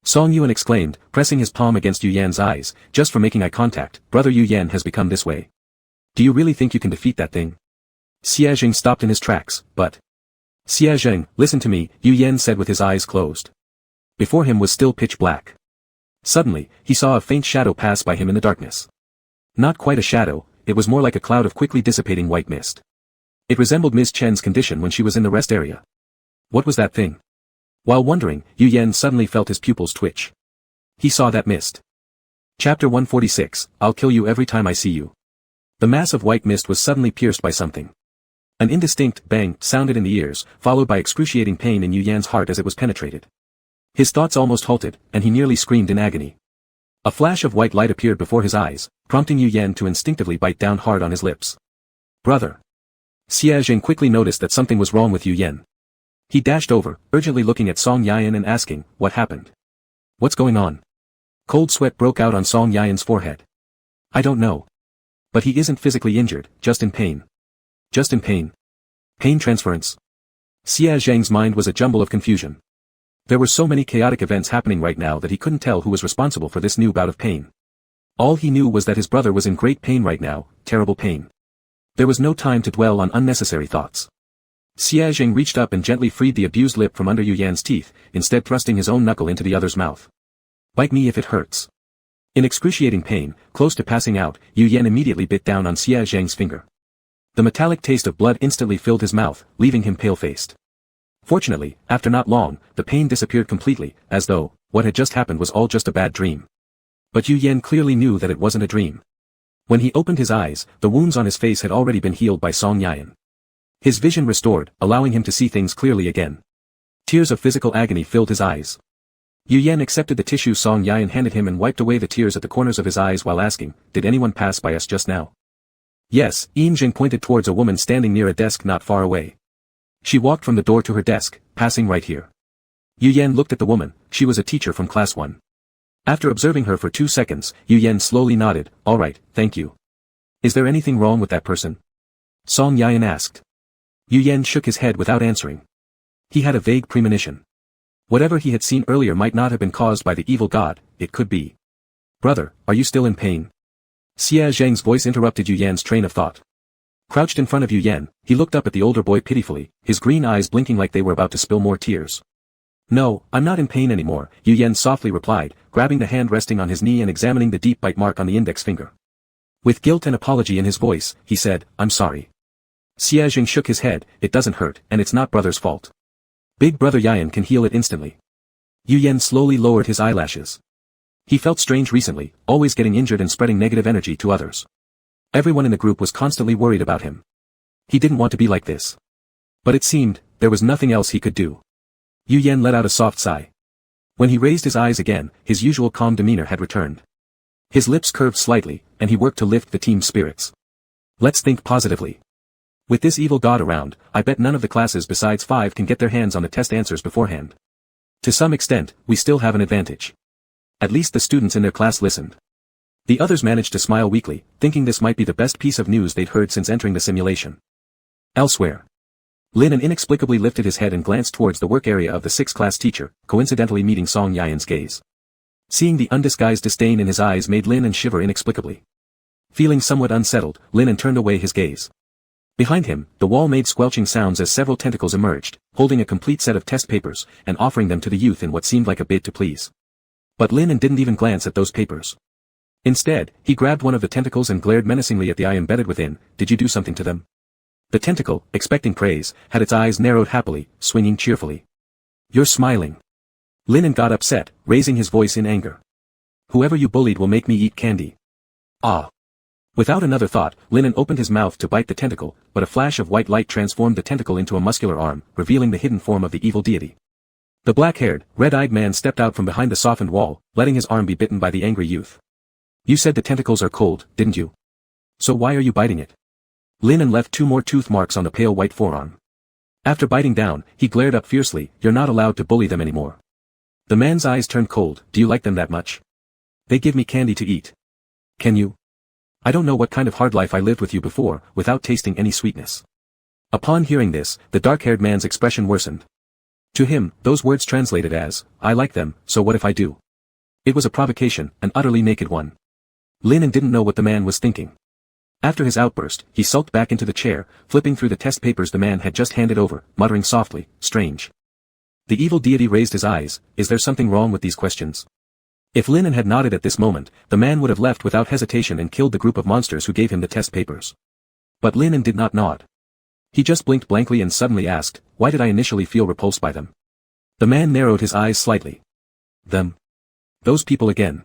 Song Yuan exclaimed, pressing his palm against Yu Yan's eyes, just for making eye contact, brother Yu Yan has become this way. Do you really think you can defeat that thing? Xia Zheng stopped in his tracks, but... Xia Zheng, listen to me, Yu Yan said with his eyes closed. Before him was still pitch black. Suddenly, he saw a faint shadow pass by him in the darkness. Not quite a shadow, it was more like a cloud of quickly dissipating white mist. It resembled Ms. Chen's condition when she was in the rest area. What was that thing? While wondering, Yu Yan suddenly felt his pupils twitch. He saw that mist. Chapter 146, I'll kill you every time I see you. The mass of white mist was suddenly pierced by something. An indistinct bang sounded in the ears, followed by excruciating pain in Yu Yan's heart as it was penetrated. His thoughts almost halted, and he nearly screamed in agony. A flash of white light appeared before his eyes, prompting Yu Yan to instinctively bite down hard on his lips. Brother. Xia Jing quickly noticed that something was wrong with Yu Yan. He dashed over, urgently looking at Song Yayan and asking, what happened? What's going on? Cold sweat broke out on Song Yayan's forehead. I don't know. But he isn't physically injured, just in pain. Just in pain. Pain transference. Xia Zheng's mind was a jumble of confusion. There were so many chaotic events happening right now that he couldn't tell who was responsible for this new bout of pain. All he knew was that his brother was in great pain right now, terrible pain. There was no time to dwell on unnecessary thoughts. Xia Zheng reached up and gently freed the abused lip from under Yu Yan's teeth, instead thrusting his own knuckle into the other's mouth. Bite me if it hurts. In excruciating pain, close to passing out, Yu Yan immediately bit down on Xia Zheng's finger. The metallic taste of blood instantly filled his mouth, leaving him pale-faced. Fortunately, after not long, the pain disappeared completely, as though, what had just happened was all just a bad dream. But Yu Yan clearly knew that it wasn't a dream. When he opened his eyes, the wounds on his face had already been healed by Song Yayan. His vision restored, allowing him to see things clearly again. Tears of physical agony filled his eyes. Yu Yan accepted the tissue Song Yayan handed him and wiped away the tears at the corners of his eyes while asking, did anyone pass by us just now? Yes, Yinjing pointed towards a woman standing near a desk not far away. She walked from the door to her desk, passing right here. Yu Yan looked at the woman. She was a teacher from class 1. After observing her for 2 seconds, Yu Yan slowly nodded. All right, thank you. Is there anything wrong with that person? Song Yan asked. Yu Yan shook his head without answering. He had a vague premonition. Whatever he had seen earlier might not have been caused by the evil god, it could be. Brother, are you still in pain? Xia Zheng's voice interrupted Yu Yan's train of thought. Crouched in front of Yu Yan, he looked up at the older boy pitifully, his green eyes blinking like they were about to spill more tears. No, I'm not in pain anymore, Yu Yan softly replied, grabbing the hand resting on his knee and examining the deep bite mark on the index finger. With guilt and apology in his voice, he said, I'm sorry. Xia Zheng shook his head, it doesn't hurt, and it's not brother's fault. Big brother Yan can heal it instantly. Yu Yan slowly lowered his eyelashes. He felt strange recently, always getting injured and spreading negative energy to others. Everyone in the group was constantly worried about him. He didn't want to be like this. But it seemed, there was nothing else he could do. Yu Yan let out a soft sigh. When he raised his eyes again, his usual calm demeanor had returned. His lips curved slightly, and he worked to lift the team's spirits. Let's think positively. With this evil god around, I bet none of the classes besides 5 can get their hands on the test answers beforehand. To some extent, we still have an advantage. At least the students in their class listened. The others managed to smile weakly, thinking this might be the best piece of news they'd heard since entering the simulation. Elsewhere. Lin inexplicably lifted his head and glanced towards the work area of the 6th class teacher, coincidentally meeting Song Yan's gaze. Seeing the undisguised disdain in his eyes made Lin shiver inexplicably. Feeling somewhat unsettled, Lin turned away his gaze. Behind him, the wall made squelching sounds as several tentacles emerged, holding a complete set of test papers, and offering them to the youth in what seemed like a bid to please. But Lin didn't even glance at those papers. Instead, he grabbed one of the tentacles and glared menacingly at the eye embedded within. Did you do something to them? The tentacle, expecting praise, had its eyes narrowed happily, swinging cheerfully. You're smiling. Lin got upset, raising his voice in anger. Whoever you bullied will make me eat candy. Ah. Without another thought, Lin opened his mouth to bite the tentacle, but a flash of white light transformed the tentacle into a muscular arm, revealing the hidden form of the evil deity. The black-haired, red-eyed man stepped out from behind the softened wall, letting his arm be bitten by the angry youth. You said the tentacles are cold, didn't you? So why are you biting it? Lin left 2 more tooth marks on the pale white forearm. After biting down, he glared up fiercely. You're not allowed to bully them anymore. The man's eyes turned cold. Do you like them that much? They give me candy to eat. Can you? I don't know what kind of hard life I lived with you before, without tasting any sweetness. Upon hearing this, the dark-haired man's expression worsened. To him, those words translated as, I like them, so what if I do? It was a provocation, an utterly naked one. Lin didn't know what the man was thinking. After his outburst, he sulked back into the chair, flipping through the test papers the man had just handed over, muttering softly, strange. The evil deity raised his eyes. Is there something wrong with these questions? If Lin had nodded at this moment, the man would have left without hesitation and killed the group of monsters who gave him the test papers. But Lin did not nod. He just blinked blankly and suddenly asked, why did I initially feel repulsed by them? The man narrowed his eyes slightly. Them? Those people again.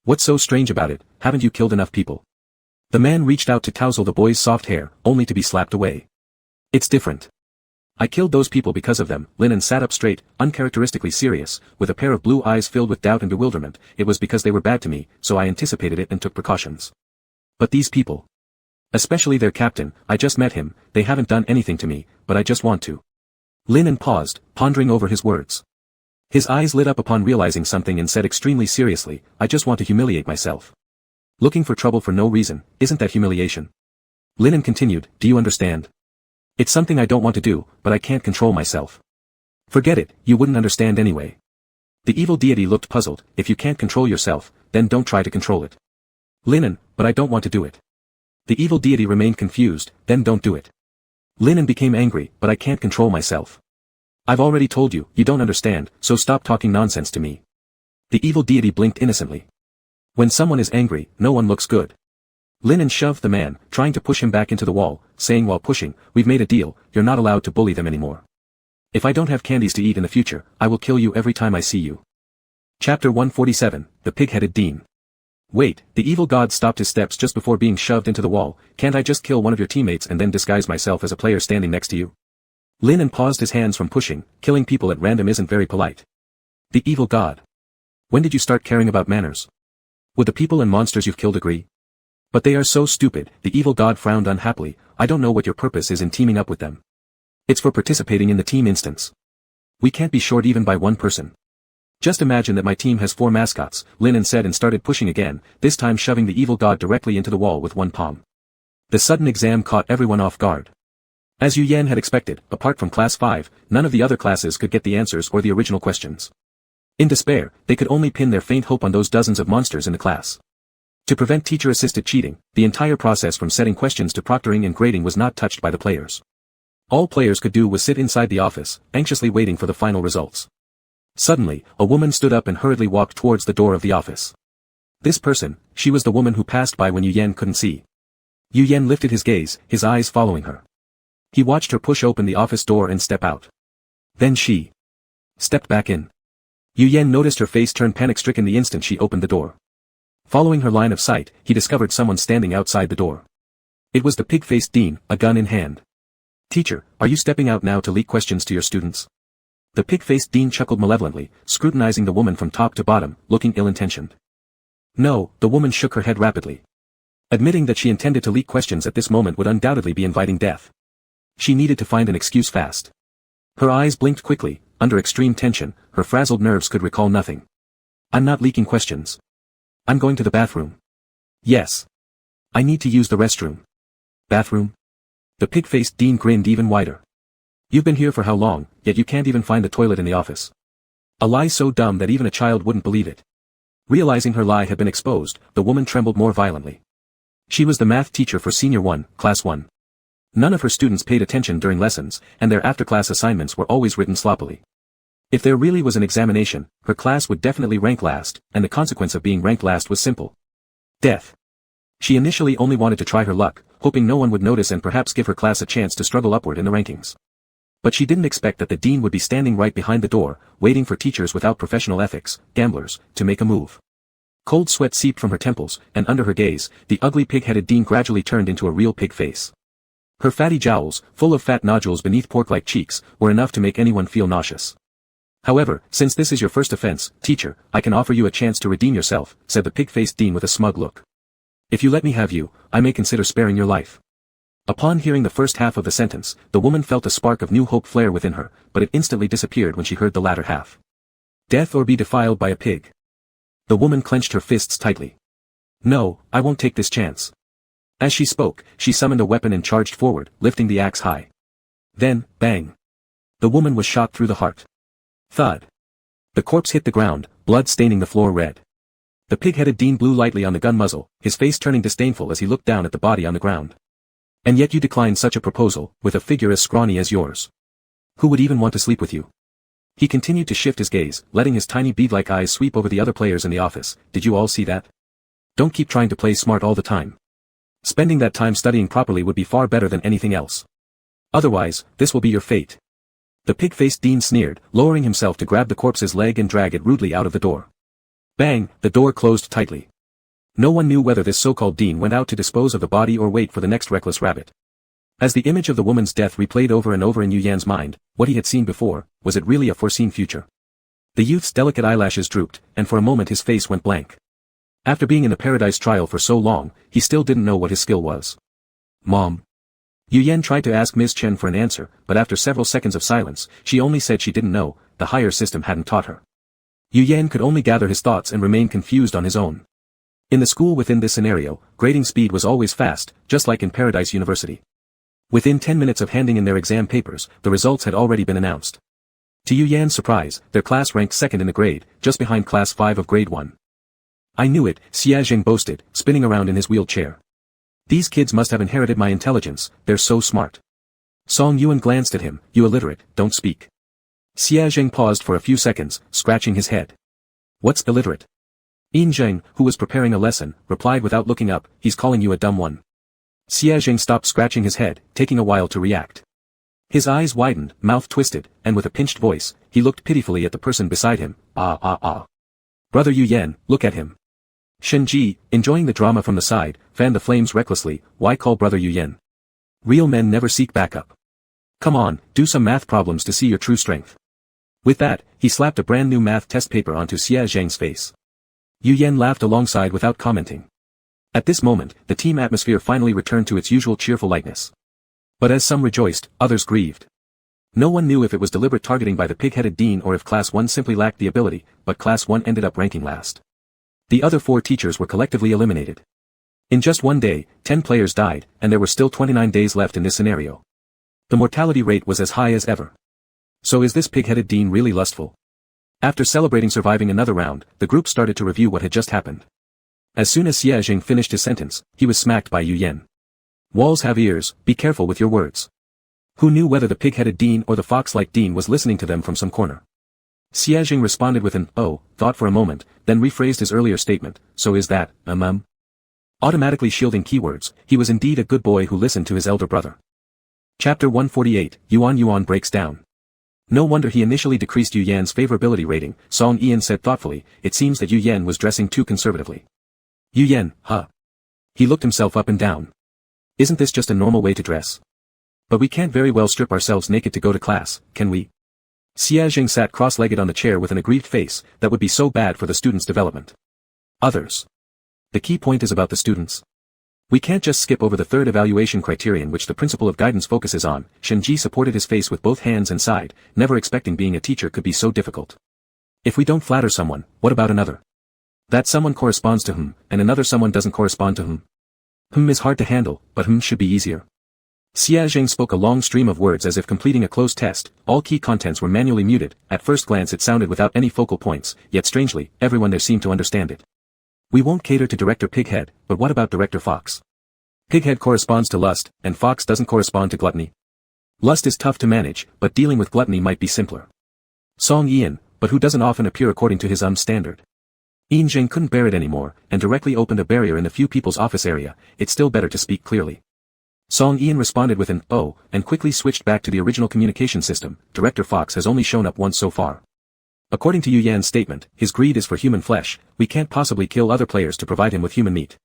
What's so strange about it? Haven't you killed enough people? The man reached out to tousle the boy's soft hair, only to be slapped away. It's different. I killed those people because of them. Lin sat up straight, uncharacteristically serious, with a pair of blue eyes filled with doubt and bewilderment. It was because they were bad to me, so I anticipated it and took precautions. But these people. Especially their captain, I just met him, they haven't done anything to me, but I just want to. Lin paused, pondering over his words. His eyes lit up upon realizing something and said extremely seriously, I just want to humiliate myself. Looking for trouble for no reason, isn't that humiliation? Lin continued, do you understand? It's something I don't want to do, but I can't control myself. Forget it, you wouldn't understand anyway. The evil deity looked puzzled. If you can't control yourself, then don't try to control it. Lin, but I don't want to do it. The evil deity remained confused. Then don't do it. Lin became angry, but I can't control myself. I've already told you, you don't understand, so stop talking nonsense to me. The evil deity blinked innocently. When someone is angry, no one looks good. Lin shoved the man, trying to push him back into the wall, saying while pushing, we've made a deal, you're not allowed to bully them anymore. If I don't have candies to eat in the future, I will kill you every time I see you. Chapter 147, The Pig-Headed Dean. Wait, the evil god stopped his steps just before being shoved into the wall. Can't I just kill one of your teammates and then disguise myself as a player standing next to you? Lin paused his hands from pushing. Killing people at random isn't very polite. The evil god. When did you start caring about manners? Would the people and monsters you've killed agree? But they are so stupid. The evil god frowned unhappily. I don't know what your purpose is in teaming up with them. It's for participating in the team instance. We can't be short even by one person. Just imagine that my team has 4 mascots, Lin said and started pushing again, this time shoving the evil god directly into the wall with one palm. The sudden exam caught everyone off guard. As Yu Yan had expected, apart from Class 5, none of the other classes could get the answers or the original questions. In despair, they could only pin their faint hope on those dozens of monsters in the class. To prevent teacher-assisted cheating, the entire process from setting questions to proctoring and grading was not touched by the players. All players could do was sit inside the office, anxiously waiting for the final results. Suddenly, a woman stood up and hurriedly walked towards the door of the office. This person, she was the woman who passed by when Yu Yan couldn't see. Yu Yan lifted his gaze, his eyes following her. He watched her push open the office door and step out. Then she stepped back in. Yu Yan noticed her face turn panic-stricken the instant she opened the door. Following her line of sight, he discovered someone standing outside the door. It was the pig-faced dean, a gun in hand. Teacher, are you stepping out now to leak questions to your students? The pig-faced dean chuckled malevolently, scrutinizing the woman from top to bottom, looking ill-intentioned. No, the woman shook her head rapidly. Admitting that she intended to leak questions at this moment would undoubtedly be inviting death. She needed to find an excuse fast. Her eyes blinked quickly, under extreme tension, her frazzled nerves could recall nothing. I'm not leaking questions. I'm going to the bathroom. Yes. I need to use the restroom. Bathroom? The pig-faced dean grinned even wider. You've been here for how long, yet you can't even find the toilet in the office. A lie so dumb that even a child wouldn't believe it. Realizing her lie had been exposed, the woman trembled more violently. She was the math teacher for Senior 1, Class 1. None of her students paid attention during lessons, and their after-class assignments were always written sloppily. If there really was an examination, her class would definitely rank last, and the consequence of being ranked last was simple. Death. She initially only wanted to try her luck, hoping no one would notice and perhaps give her class a chance to struggle upward in the rankings. But she didn't expect that the dean would be standing right behind the door, waiting for teachers without professional ethics, gamblers, to make a move. Cold sweat seeped from her temples, and under her gaze, the ugly pig-headed dean gradually turned into a real pig face. Her fatty jowls, full of fat nodules beneath pork-like cheeks, were enough to make anyone feel nauseous. However, since this is your first offense, teacher, I can offer you a chance to redeem yourself, said the pig-faced dean with a smug look. If you let me have you, I may consider sparing your life. Upon hearing the first half of the sentence, the woman felt a spark of new hope flare within her, but it instantly disappeared when she heard the latter half. Death or be defiled by a pig. The woman clenched her fists tightly. No, I won't take this chance. As she spoke, she summoned a weapon and charged forward, lifting the axe high. Then, bang. The woman was shot through the heart. Thud. The corpse hit the ground, blood staining the floor red. The pig-headed dean blew lightly on the gun muzzle, his face turning disdainful as he looked down at the body on the ground. And yet you declined such a proposal, with a figure as scrawny as yours. Who would even want to sleep with you? He continued to shift his gaze, letting his tiny bead-like eyes sweep over the other players in the office. Did you all see that? Don't keep trying to play smart all the time. Spending that time studying properly would be far better than anything else. Otherwise, this will be your fate. The pig-faced dean sneered, lowering himself to grab the corpse's leg and drag it rudely out of the door. Bang, the door closed tightly. No one knew whether this so-called dean went out to dispose of the body or wait for the next reckless rabbit. As the image of the woman's death replayed over and over in Yu Yan's mind, what he had seen before, was it really a foreseen future? The youth's delicate eyelashes drooped, and for a moment his face went blank. After being in the paradise trial for so long, he still didn't know what his skill was. Mom. Yu Yan tried to ask Ms. Chen for an answer, but after several seconds of silence, she only said she didn't know, the higher system hadn't taught her. Yu Yan could only gather his thoughts and remain confused on his own. In the school within this scenario, grading speed was always fast, just like in Paradise University. Within 10 minutes of handing in their exam papers, the results had already been announced. To Yu Yan's surprise, their class ranked second in the grade, just behind Class 5 of Grade 1. I knew it, Xia Zheng boasted, spinning around in his wheelchair. These kids must have inherited my intelligence, they're so smart. Song Yuan glanced at him, you illiterate, don't speak. Xia Zheng paused for a few seconds, scratching his head. What's illiterate? Yin Zheng, who was preparing a lesson, replied without looking up, he's calling you a dumb one. Xia Zheng stopped scratching his head, taking a while to react. His eyes widened, mouth twisted, and with a pinched voice, he looked pitifully at the person beside him, Brother Yu Yan, look at him. Shen Ji, enjoying the drama from the side, fanned the flames recklessly, why call Brother Yu Yan? Real men never seek backup. Come on, do some math problems to see your true strength. With that, he slapped a brand new math test paper onto Xia Zheng's face. Yu Yan laughed alongside without commenting. At this moment, the team atmosphere finally returned to its usual cheerful lightness. But as some rejoiced, others grieved. No one knew if it was deliberate targeting by the pig-headed dean or if Class 1 simply lacked the ability, but Class 1 ended up ranking last. The other 4 teachers were collectively eliminated. In just one day, 10 players died, and there were still 29 days left in this scenario. The mortality rate was as high as ever. So is this pig-headed dean really lustful? After celebrating surviving another round, the group started to review what had just happened. As soon as Xie Jing finished his sentence, he was smacked by Yu Yan. Walls have ears, be careful with your words. Who knew whether the pig-headed dean or the fox-like dean was listening to them from some corner? Xie Jing responded with an, oh, thought for a moment, then rephrased his earlier statement, so is that, Automatically shielding keywords, he was indeed a good boy who listened to his elder brother. Chapter 148, Yuan breaks down. No wonder he initially decreased Yu Yan's favorability rating, Song Ian said thoughtfully, it seems that Yu Yan was dressing too conservatively. Yu Yan, huh? He looked himself up and down. Isn't this just a normal way to dress? But we can't very well strip ourselves naked to go to class, can we? Xie Jing sat cross-legged on the chair with an aggrieved face, that would be so bad for the students' development. Others. The key point is about the students. We can't just skip over the third evaluation criterion which the principle of guidance focuses on. Shinji supported his face with both hands and sighed, never expecting being a teacher could be so difficult. If we don't flatter someone, what about another? That someone corresponds to whom, and another someone doesn't correspond to whom. Whom is hard to handle, but whom should be easier. Xie Jing spoke a long stream of words as if completing a closed test, all key contents were manually muted, at first glance it sounded without any focal points, yet strangely, everyone there seemed to understand it. We won't cater to Director Pighead, but what about Director Fox? Pighead corresponds to lust, and Fox doesn't correspond to gluttony. Lust is tough to manage, but dealing with gluttony might be simpler. Song Ian, but who doesn't often appear according to his standard. Yin Jing couldn't bear it anymore, and directly opened a barrier in the few people's office area, it's still better to speak clearly. Song Ian responded with an, oh, and quickly switched back to the original communication system. Director Fox has only shown up once so far. According to Yu Yan's statement, his greed is for human flesh, we can't possibly kill other players to provide him with human meat.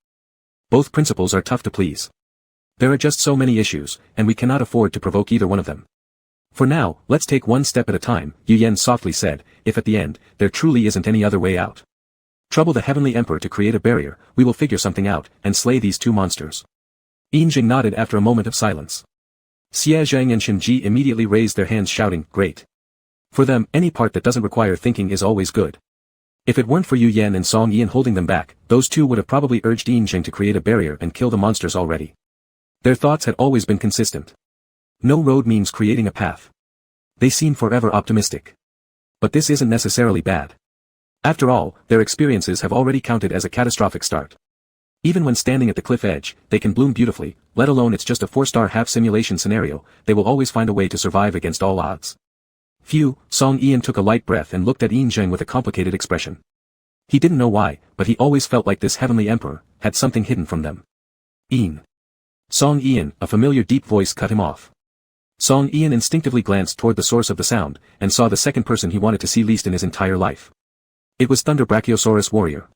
Both principles are tough to please. There are just so many issues, and we cannot afford to provoke either one of them. For now, let's take one step at a time, Yu Yan softly said, if at the end, there truly isn't any other way out. Trouble the Heavenly Emperor to create a barrier, we will figure something out, and slay these 2 monsters. Yin Jing nodded after a moment of silence. Xie Zhang and Shinji immediately raised their hands shouting, great. For them, any part that doesn't require thinking is always good. If it weren't for Yu Yan and Song Ian holding them back, those 2 would have probably urged Yin Jing to create a barrier and kill the monsters already. Their thoughts had always been consistent. No road means creating a path. They seem forever optimistic. But this isn't necessarily bad. After all, their experiences have already counted as a catastrophic start. Even when standing at the cliff edge, they can bloom beautifully, let alone it's just a 4-star half-simulation scenario, they will always find a way to survive against all odds. Phew, Song Ian took a light breath and looked at Yin Zheng with a complicated expression. He didn't know why, but he always felt like this Heavenly Emperor had something hidden from them. Ian. Song Ian, a familiar deep voice cut him off. Song Ian instinctively glanced toward the source of the sound, and saw the second person he wanted to see least in his entire life. It was Thunder Brachiosaurus Warrior.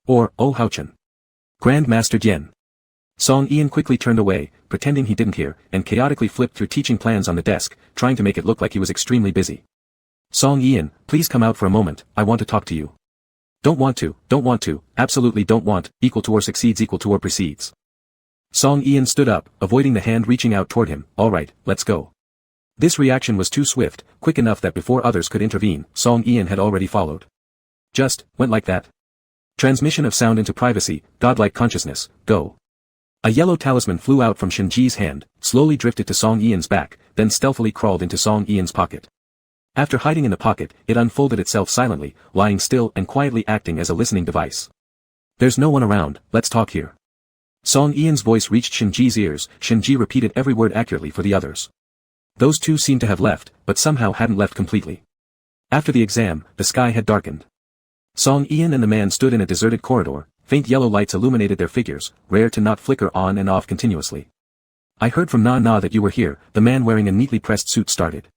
Or, Long Aotian. Grand Master Jian. Song Ian quickly turned away, pretending he didn't hear, and chaotically flipped through teaching plans on the desk, trying to make it look like he was extremely busy. Song Ian, please come out for a moment, I want to talk to you. Don't want to, absolutely don't want, equal to or succeeds equal to or precedes. Song Ian stood up, avoiding the hand reaching out toward him, alright, let's go. This reaction was too swift, quick enough that before others could intervene, Song Ian had already followed. Just, went like that. Transmission of sound into privacy, godlike consciousness, go. A yellow talisman flew out from Shinji's hand, slowly drifted to Song Ian's back, then stealthily crawled into Song Ian's pocket. After hiding in the pocket, it unfolded itself silently, lying still and quietly acting as a listening device. There's no one around, let's talk here. Song Ian's voice reached Shinji's ears, Shinji repeated every word accurately for the others. Those 2 seemed to have left, but somehow hadn't left completely. After the exam, the sky had darkened. Song Ian and the man stood in a deserted corridor, faint yellow lights illuminated their figures, rare to not flicker on and off continuously. I heard from Na that you were here, the man wearing a neatly pressed suit started.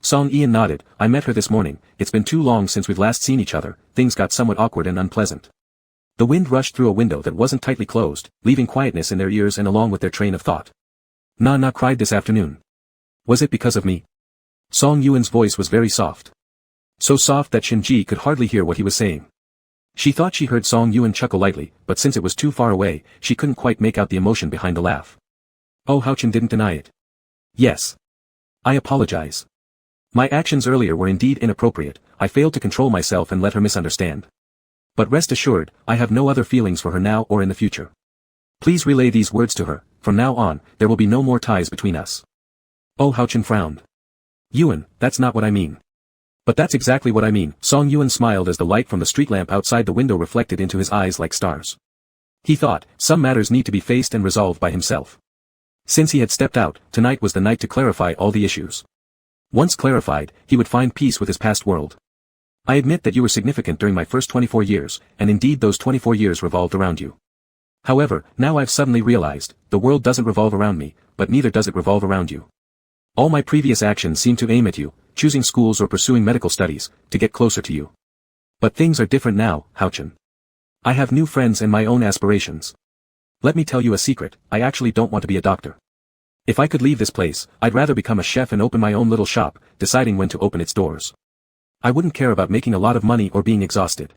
Song Ian nodded, I met her this morning, it's been too long since we've last seen each other, things got somewhat awkward and unpleasant. The wind rushed through a window that wasn't tightly closed, leaving quietness in their ears and along with their train of thought. Na cried this afternoon. Was it because of me? Song Yuan's voice was very soft. So soft that Shinji could hardly hear what he was saying. She thought she heard Song Yuan chuckle lightly, but since it was too far away, she couldn't quite make out the emotion behind the laugh. Oh, Long Aotian didn't deny it. Yes. I apologize. My actions earlier were indeed inappropriate, I failed to control myself and let her misunderstand. But rest assured, I have no other feelings for her now or in the future. Please relay these words to her, from now on, there will be no more ties between us. Oh Aotian frowned. Yuan, that's not what I mean. But that's exactly what I mean. Song Yuan smiled as the light from the street lamp outside the window reflected into his eyes like stars. He thought, some matters need to be faced and resolved by himself. Since he had stepped out, tonight was the night to clarify all the issues. Once clarified, he would find peace with his past world. I admit that you were significant during my first 24 years, and indeed those 24 years revolved around you. However, now I've suddenly realized, the world doesn't revolve around me, but neither does it revolve around you. All my previous actions seem to aim at you, choosing schools or pursuing medical studies, to get closer to you. But things are different now, Aotian. I have new friends and my own aspirations. Let me tell you a secret, I actually don't want to be a doctor. If I could leave this place, I'd rather become a chef and open my own little shop, deciding when to open its doors. I wouldn't care about making a lot of money or being exhausted.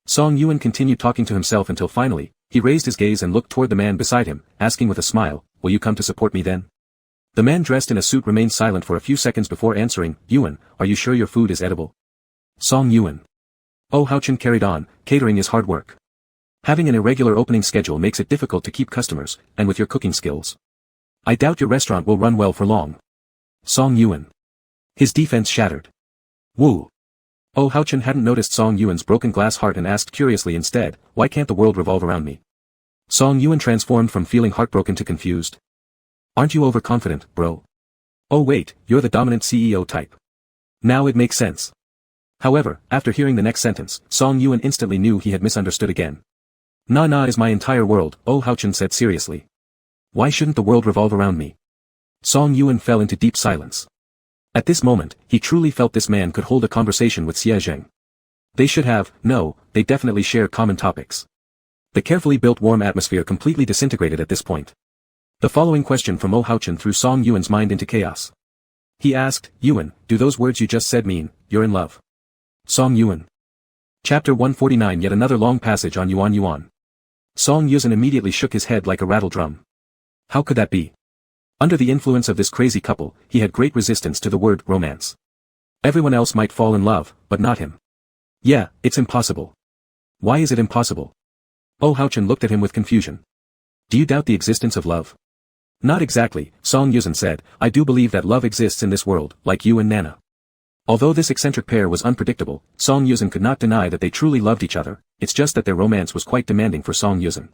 Song Yuan continued talking to himself until finally, he raised his gaze and looked toward the man beside him, asking with a smile, will you come to support me then? The man dressed in a suit remained silent for a few seconds before answering, Yuan, are you sure your food is edible? Song Yuan. Oh Aotian carried on, catering is hard work. Having an irregular opening schedule makes it difficult to keep customers, and with your cooking skills. I doubt your restaurant will run well for long. Song Yuan. His defense shattered. Woo. Oh Aotian hadn't noticed Song Yuan's broken glass heart and asked curiously instead, why can't the world revolve around me? Song Yuan transformed from feeling heartbroken to confused. Aren't you overconfident, bro? Oh wait, you're the dominant CEO type. Now it makes sense. However, after hearing the next sentence, Song Yuan instantly knew he had misunderstood again. Na is my entire world, Oh Aotian said seriously. Why shouldn't the world revolve around me? Song Yuan fell into deep silence. At this moment, he truly felt this man could hold a conversation with Xie Zheng. They should have, no, they definitely share common topics. The carefully built warm atmosphere completely disintegrated at this point. The following question from Oh Aotian threw Song Yuan's mind into chaos. He asked, Yuan, do those words you just said mean, you're in love? Song Yuan. Chapter 149 Yet another long passage on Yuan. Song Yuan immediately shook his head like a rattle drum. How could that be? Under the influence of this crazy couple, he had great resistance to the word romance. Everyone else might fall in love, but not him. Yeah, it's impossible. Why is it impossible? Oh Aotian looked at him with confusion. Do you doubt the existence of love? Not exactly, Song Yuan said, I do believe that love exists in this world, like you and Nana. Although this eccentric pair was unpredictable, Song Yuan could not deny that they truly loved each other, it's just that their romance was quite demanding for Song Yuan.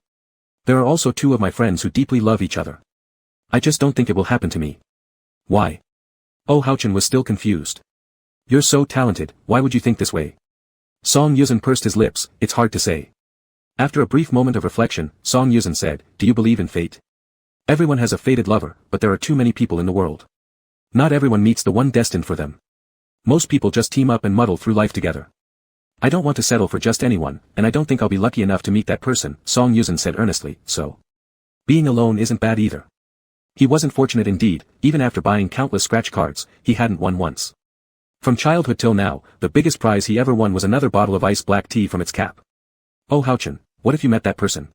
There are also two of my friends who deeply love each other. I just don't think it will happen to me. Why? Oh Aotian was still confused. You're so talented, why would you think this way? Song Yuan pursed his lips, it's hard to say. After a brief moment of reflection, Song Yuan said, do you believe in fate? Everyone has a fated lover, but there are too many people in the world. Not everyone meets the one destined for them. Most people just team up and muddle through life together. I don't want to settle for just anyone, and I don't think I'll be lucky enough to meet that person, Song Yuan said earnestly, so. Being alone isn't bad either. He wasn't fortunate indeed, even after buying countless scratch cards, he hadn't won once. From childhood till now, the biggest prize he ever won was another bottle of ice black tea from its cap. Oh Aotian, what if you met that person?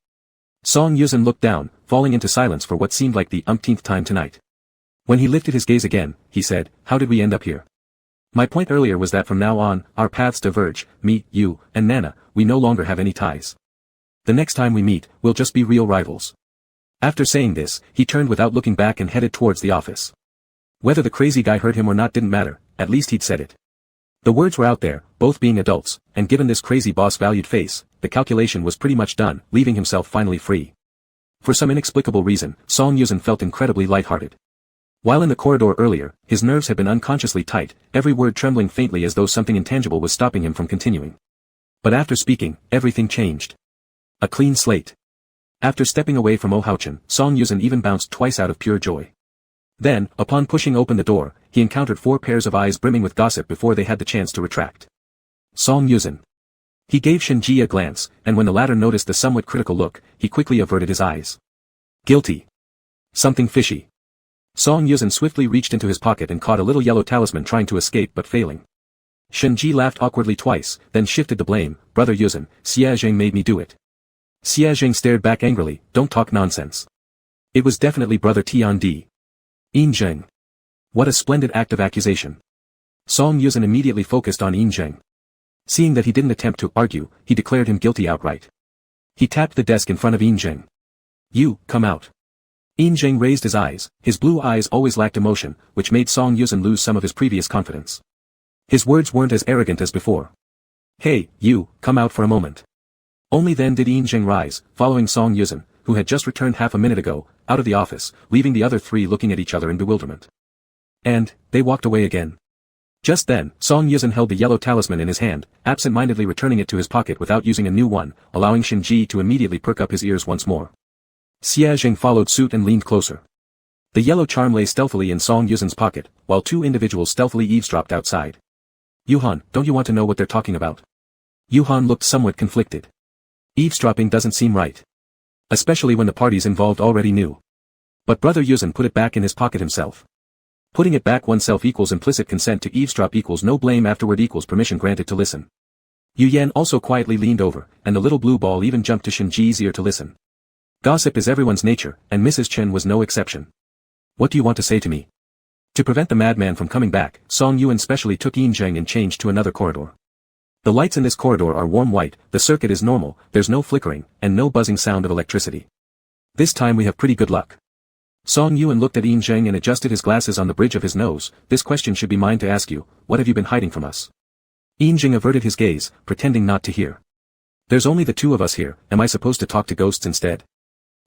Song Yuan looked down, falling into silence for what seemed like the umpteenth time tonight. When he lifted his gaze again, he said, how did we end up here? My point earlier was that from now on, our paths diverge, me, you, and Nana, we no longer have any ties. The next time we meet, we'll just be real rivals. After saying this, he turned without looking back and headed towards the office. Whether the crazy guy heard him or not didn't matter, at least he'd said it. The words were out there, both being adults, and given this crazy boss valued face, the calculation was pretty much done, leaving himself finally free. For some inexplicable reason, Song Yuan felt incredibly lighthearted. While in the corridor earlier, his nerves had been unconsciously tight, every word trembling faintly as though something intangible was stopping him from continuing. But after speaking, everything changed. A clean slate. After stepping away from Oh Aotian, Song Yuan even bounced twice out of pure joy. Then, upon pushing open the door, he encountered 4 pairs of eyes brimming with gossip before they had the chance to retract. Song Yuan. He gave Shenji a glance, and when the latter noticed the somewhat critical look, he quickly averted his eyes. Guilty. Something fishy. Song Yuan swiftly reached into his pocket and caught a little yellow talisman trying to escape but failing. Shenji laughed awkwardly twice, then shifted the blame, Brother Yuan, Xie Zheng made me do it. Xie Zheng stared back angrily, don't talk nonsense. It was definitely Brother Tian Di. Yin Zheng. What a splendid act of accusation. Song Yuzhen immediately focused on Yin Zheng. Seeing that he didn't attempt to argue, he declared him guilty outright. He tapped the desk in front of Yin Zheng. You, come out. Yin Zheng raised his eyes, his blue eyes always lacked emotion, which made Song Yuzhen lose some of his previous confidence. His words weren't as arrogant as before. Hey, you, come out for a moment. Only then did Yin Zheng rise, following Song Yuzhen, who had just returned half a minute ago, out of the office, leaving the other three looking at each other in bewilderment. And, they walked away again. Just then, Song Yuzhen held the yellow talisman in his hand, absent-mindedly returning it to his pocket without using a new one, allowing Shinji to immediately perk up his ears once more. Xia Jing followed suit and leaned closer. The yellow charm lay stealthily in Song Yuzhen's pocket, while two individuals stealthily eavesdropped outside. Yuhan, don't you want to know what they're talking about? Yuhan looked somewhat conflicted. Eavesdropping doesn't seem right. Especially when the parties involved already knew. But Brother Yuzhen put it back in his pocket himself. Putting it back oneself equals implicit consent to eavesdrop equals no blame afterward equals permission granted to listen. Yu Yan also quietly leaned over, and the little blue ball even jumped to Shinji's ear to listen. Gossip is everyone's nature, and Mrs. Chen was no exception. What do you want to say to me? To prevent the madman from coming back, Song Yuan specially took Yin Zheng and changed to another corridor. The lights in this corridor are warm white, the circuit is normal, there's no flickering, and no buzzing sound of electricity. This time we have pretty good luck. Song Yuan looked at Yin Zheng and adjusted his glasses on the bridge of his nose. This question should be mine to ask you, what have you been hiding from us? Yin Zheng averted his gaze, pretending not to hear. There's only the two of us here, am I supposed to talk to ghosts instead?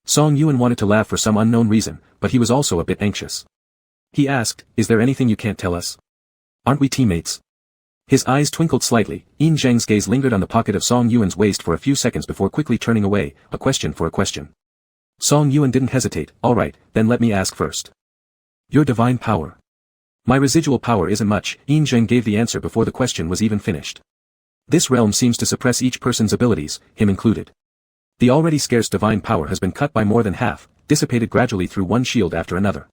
Song Yuan wanted to laugh for some unknown reason, but he was also a bit anxious. He asked, is there anything you can't tell us? Aren't we teammates? His eyes twinkled slightly. Yin Zheng's gaze lingered on the pocket of Song Yuan's waist for a few seconds before quickly turning away, a question for a question. Song Yuan didn't hesitate. Alright, then let me ask first. Your divine power. My residual power isn't much. Yin Zheng gave the answer before the question was even finished. This realm seems to suppress each person's abilities, him included. The already scarce divine power has been cut by more than half, dissipated gradually through one shield after another.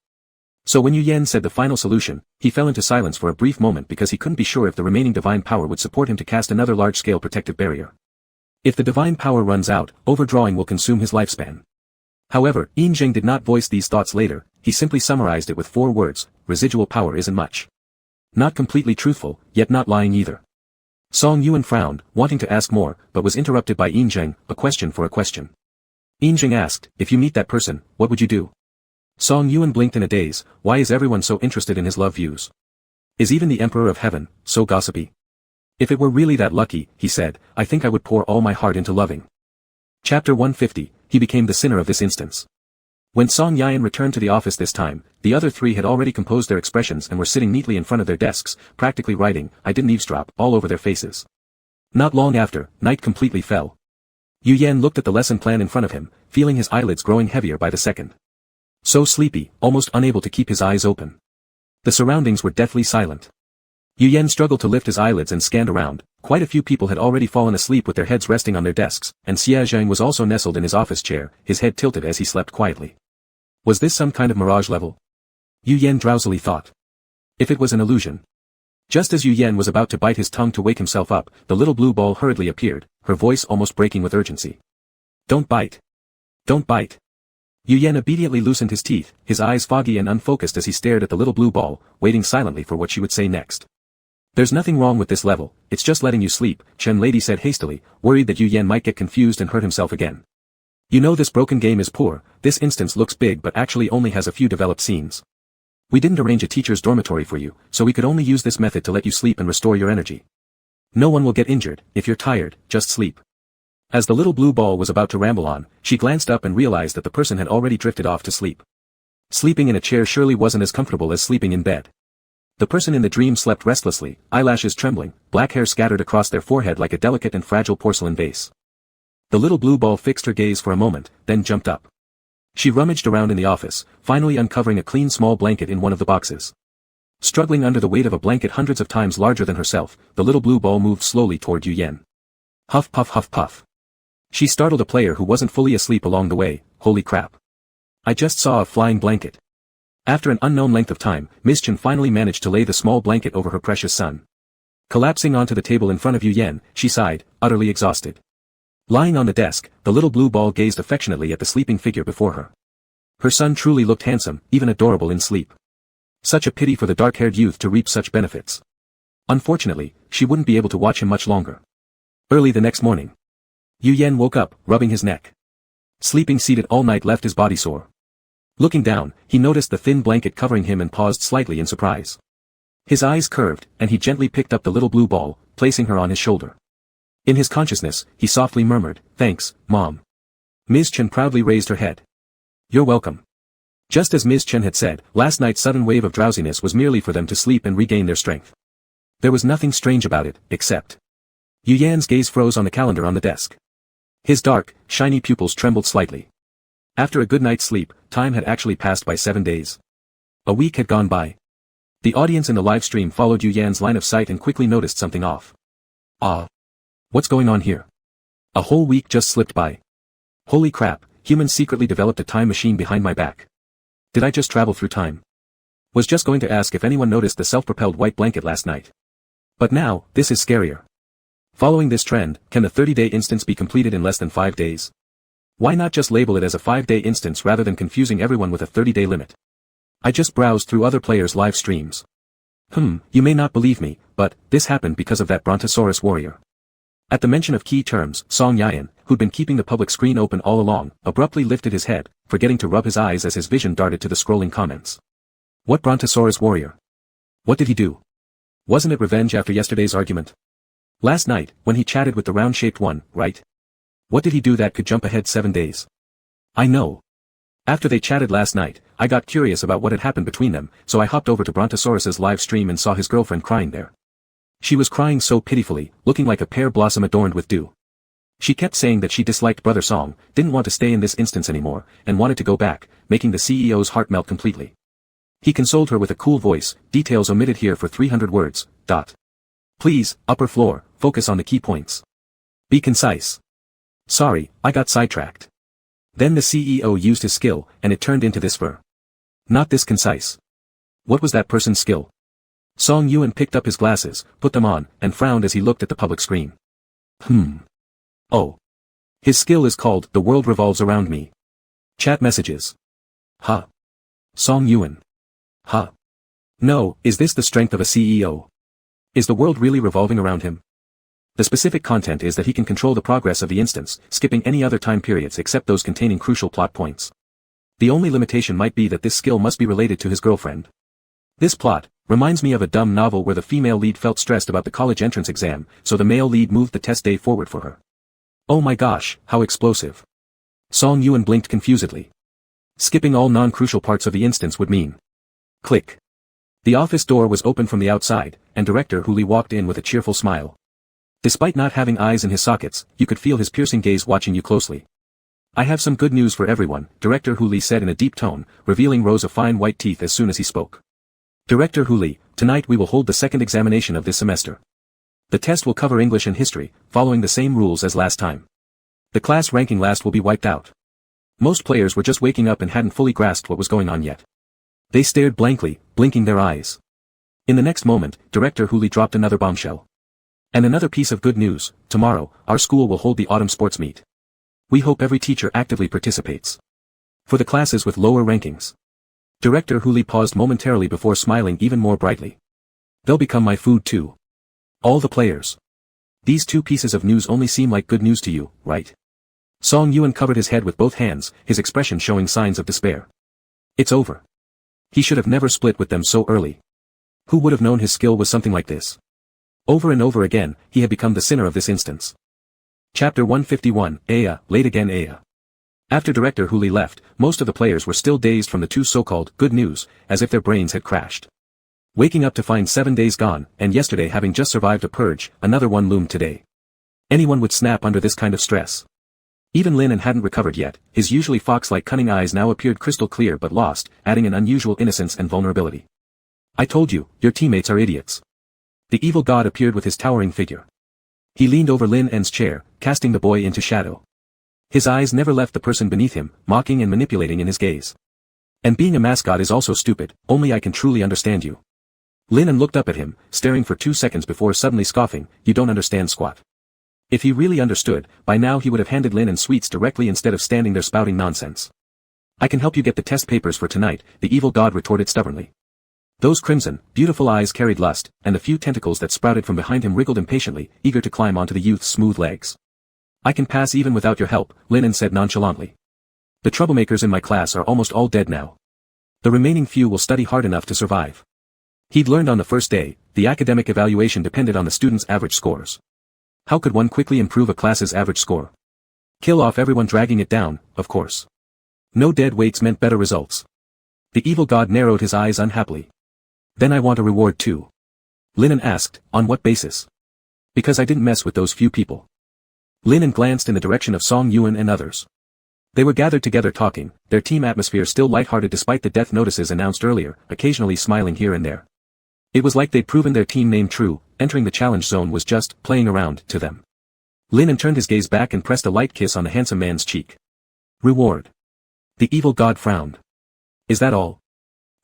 So when Yu Yan said the final solution, he fell into silence for a brief moment because he couldn't be sure if the remaining divine power would support him to cast another large-scale protective barrier. If the divine power runs out, overdrawing will consume his lifespan. However, Yin Zheng did not voice these thoughts later, he simply summarized it with 4 words, residual power isn't much. Not completely truthful, yet not lying either. Song Yuan frowned, wanting to ask more, but was interrupted by Yin Zheng, a question for a question. Yin Zheng asked, if you meet that person, what would you do? Song Yuan blinked in a daze. Why is everyone so interested in his love views? Is even the Emperor of Heaven so gossipy? If it were really that lucky, he said, I think I would pour all my heart into loving. Chapter 150, he became the sinner of this instance. When Song Yan returned to the office this time, the other 3 had already composed their expressions and were sitting neatly in front of their desks, practically writing, I didn't eavesdrop, all over their faces. Not long after, night completely fell. Yu Yan looked at the lesson plan in front of him, feeling his eyelids growing heavier by the second. So sleepy, almost unable to keep his eyes open. The surroundings were deathly silent. Yu Yan struggled to lift his eyelids and scanned around. Quite a few people had already fallen asleep with their heads resting on their desks, and Xia Zhang was also nestled in his office chair, his head tilted as he slept quietly. Was this some kind of mirage level? Yu Yan drowsily thought. If it was an illusion. Just as Yu Yan was about to bite his tongue to wake himself up, the little blue ball hurriedly appeared, her voice almost breaking with urgency. Don't bite. Don't bite. Yu Yan obediently loosened his teeth, his eyes foggy and unfocused as he stared at the little blue ball, waiting silently for what she would say next. There's nothing wrong with this level, it's just letting you sleep, Chen Lady said hastily, worried that Yu Yan might get confused and hurt himself again. You know this broken game is poor, this instance looks big but actually only has a few developed scenes. We didn't arrange a teacher's dormitory for you, so we could only use this method to let you sleep and restore your energy. No one will get injured, if you're tired, just sleep. As the little blue ball was about to ramble on, she glanced up and realized that the person had already drifted off to sleep. Sleeping in a chair surely wasn't as comfortable as sleeping in bed. The person in the dream slept restlessly, eyelashes trembling, black hair scattered across their forehead like a delicate and fragile porcelain vase. The little blue ball fixed her gaze for a moment, then jumped up. She rummaged around in the office, finally uncovering a clean small blanket in one of the boxes. Struggling under the weight of a blanket hundreds of times larger than herself, the little blue ball moved slowly toward Yu Yan. Huff puff huff puff. She startled a player who wasn't fully asleep along the way. Holy crap. I just saw a flying blanket. After an unknown length of time, Ms. Chen finally managed to lay the small blanket over her precious son. Collapsing onto the table in front of Yu Yan, she sighed, utterly exhausted. Lying on the desk, the little blue ball gazed affectionately at the sleeping figure before her. Her son truly looked handsome, even adorable in sleep. Such a pity for the dark-haired youth to reap such benefits. Unfortunately, she wouldn't be able to watch him much longer. Early the next morning, Yu Yan woke up, rubbing his neck. Sleeping seated all night left his body sore. Looking down, he noticed the thin blanket covering him and paused slightly in surprise. His eyes curved, and he gently picked up the little blue ball, placing her on his shoulder. In his consciousness, he softly murmured, "Thanks, Mom." Ms. Chen proudly raised her head. "You're welcome." Just as Ms. Chen had said, last night's sudden wave of drowsiness was merely for them to sleep and regain their strength. There was nothing strange about it, except Yu Yan's gaze froze on the calendar on the desk. His dark, shiny pupils trembled slightly. After a good night's sleep, time had actually passed by 7 days. A week had gone by. The audience in the live stream followed Yu Yan's line of sight and quickly noticed something off. What's going on here? A whole week just slipped by. Holy crap, humans secretly developed a time machine behind my back. Did I just travel through time? Was just going to ask if anyone noticed the self-propelled white blanket last night. But now, this is scarier. Following this trend, can the 30-day instance be completed in less than 5 days? Why not just label it as a 5-day instance rather than confusing everyone with a 30-day limit? I just browsed through other players' live streams. You may not believe me, but this happened because of that Brontosaurus warrior. At the mention of key terms, Song Yan, who'd been keeping the public screen open all along, abruptly lifted his head, forgetting to rub his eyes as his vision darted to the scrolling comments. What Brontosaurus warrior? What did he do? Wasn't it revenge after yesterday's argument? Last night, when he chatted with the round-shaped one, right? What did he do that could jump ahead 7 days? I know. After they chatted last night, I got curious about what had happened between them, so I hopped over to Brontosaurus's live stream and saw his girlfriend crying there. She was crying so pitifully, looking like a pear blossom adorned with dew. She kept saying that she disliked Brother Song, didn't want to stay in this instance anymore, and wanted to go back, making the CEO's heart melt completely. He consoled her with a cool voice, details omitted here for 300 words, . Please, upper floor, focus on the key points. Be concise. Sorry, I got sidetracked. Then the CEO used his skill, and it turned into this for. Not this concise. What was that person's skill? Song Yuan picked up his glasses, put them on, and frowned as he looked at the public screen. Oh. His skill is called "The World Revolves Around Me." Chat messages. Huh. Song Yuan. Huh. No, is this the strength of a CEO? Is the world really revolving around him? The specific content is that he can control the progress of the instance, skipping any other time periods except those containing crucial plot points. The only limitation might be that this skill must be related to his girlfriend. This plot reminds me of a dumb novel where the female lead felt stressed about the college entrance exam, so the male lead moved the test day forward for her. Oh my gosh, how explosive. Song Yuan blinked confusedly. Skipping all non-crucial parts of the instance would mean. Click. The office door was open from the outside, and Director Hu Li walked in with a cheerful smile. Despite not having eyes in his sockets, you could feel his piercing gaze watching you closely. I have some good news for everyone, Director Hu Li said in a deep tone, revealing rows of fine white teeth as soon as he spoke. Director Hu Li, tonight we will hold the second examination of this semester. The test will cover English and history, following the same rules as last time. The class ranking last will be wiped out. Most players were just waking up and hadn't fully grasped what was going on yet. They stared blankly, blinking their eyes. In the next moment, Director Hu Li dropped another bombshell. And another piece of good news, tomorrow, our school will hold the autumn sports meet. We hope every teacher actively participates. For the classes with lower rankings. Director Hu Li paused momentarily before smiling even more brightly. They'll become my food too. All the players. These two pieces of news only seem like good news to you, right? Song Yuan covered his head with both hands, his expression showing signs of despair. It's over. He should have never split with them so early. Who would have known his skill was something like this? Over and over again, he had become the sinner of this instance. Chapter 151, Aya, late again Aya. After Director Hu Li left, most of the players were still dazed from the two so-called good news, as if their brains had crashed. Waking up to find 7 days gone, and yesterday having just survived a purge, another one loomed today. Anyone would snap under this kind of stress. Even Lin hadn't recovered yet, his usually fox-like cunning eyes now appeared crystal clear but lost, adding an unusual innocence and vulnerability. I told you, your teammates are idiots. The evil god appeared with his towering figure. He leaned over Lin En's chair, casting the boy into shadow. His eyes never left the person beneath him, mocking and manipulating in his gaze. And being a mascot is also stupid, only I can truly understand you. Lin En looked up at him, staring for 2 seconds before suddenly scoffing, you don't understand squat. If he really understood, by now he would have handed Lin En sweets directly instead of standing there spouting nonsense. I can help you get the test papers for tonight, the evil god retorted stubbornly. Those crimson, beautiful eyes carried lust, and the few tentacles that sprouted from behind him wriggled impatiently, eager to climb onto the youth's smooth legs. "I can pass even without your help," Linen said nonchalantly. "The troublemakers in my class are almost all dead now. The remaining few will study hard enough to survive." He'd learned on the first day, the academic evaluation depended on the students' average scores. How could one quickly improve a class's average score? Kill off everyone dragging it down, of course. No dead weights meant better results. The evil god narrowed his eyes unhappily. "Then I want a reward too." Linen asked, "On what basis?" "Because I didn't mess with those few people." Linen glanced in the direction of Song Yuan and others. They were gathered together talking, their team atmosphere still lighthearted despite the death notices announced earlier, occasionally smiling here and there. It was like they'd proven their team name true, entering the challenge zone was just playing around to them. Linen turned his gaze back and pressed a light kiss on the handsome man's cheek. "Reward." The evil god frowned. "Is that all?"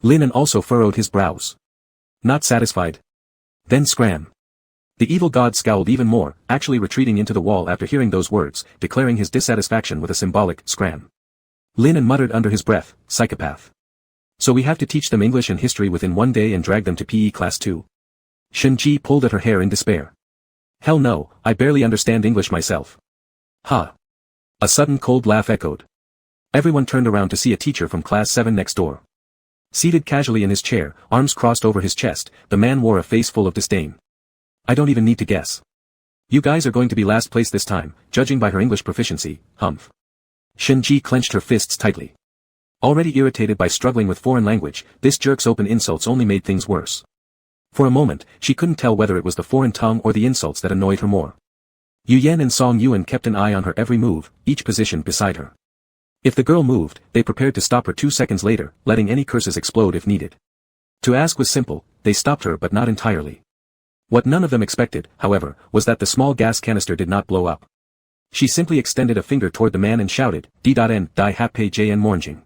Linen also furrowed his brows. "Not satisfied? Then scram." The evil god scowled even more, actually retreating into the wall after hearing those words, declaring his dissatisfaction with a symbolic scram. Linen muttered under his breath, "Psychopath. So we have to teach them English and history within one day and drag them to PE class too?" Shenji pulled at her hair in despair. "Hell no, I barely understand English myself." "Ha." A sudden cold laugh echoed. Everyone turned around to see a teacher from class 7 next door. Seated casually in his chair, arms crossed over his chest, the man wore a face full of disdain. "I don't even need to guess. You guys are going to be last place this time, judging by her English proficiency, humph." Shenji clenched her fists tightly. Already irritated by struggling with foreign language, this jerk's open insults only made things worse. For a moment, she couldn't tell whether it was the foreign tongue or the insults that annoyed her more. Yu Yan and Song Yuan kept an eye on her every move, each positioned beside her. If the girl moved, they prepared to stop her 2 seconds later, letting any curses explode if needed. To ask was simple, they stopped her but not entirely. What none of them expected, however, was that the small gas canister did not blow up. She simply extended a finger toward the man and shouted, "D.N. Dai Hape Jn Mornjing."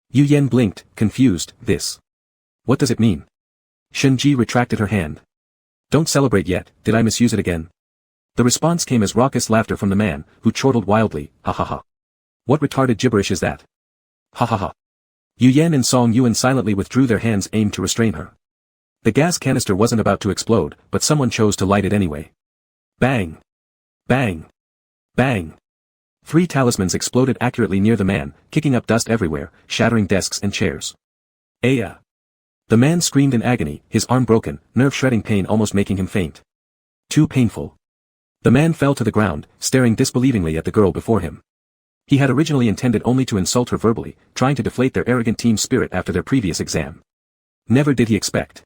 Yu Yan blinked, confused, "This. What does it mean?" Shenji retracted her hand. "Don't celebrate yet, did I misuse it again?" The response came as raucous laughter from the man, who chortled wildly, "Ha ha ha. What retarded gibberish is that? Ha ha ha." Yu Yan and Song Yuan silently withdrew their hands aimed to restrain her. The gas canister wasn't about to explode, but someone chose to light it anyway. Bang! Bang! Bang! 3 talismans exploded accurately near the man, kicking up dust everywhere, shattering desks and chairs. "Aya!" The man screamed in agony, his arm broken, nerve-shredding pain almost making him faint. Too painful. The man fell to the ground, staring disbelievingly at the girl before him. He had originally intended only to insult her verbally, trying to deflate their arrogant team spirit after their previous exam. Never did he expect.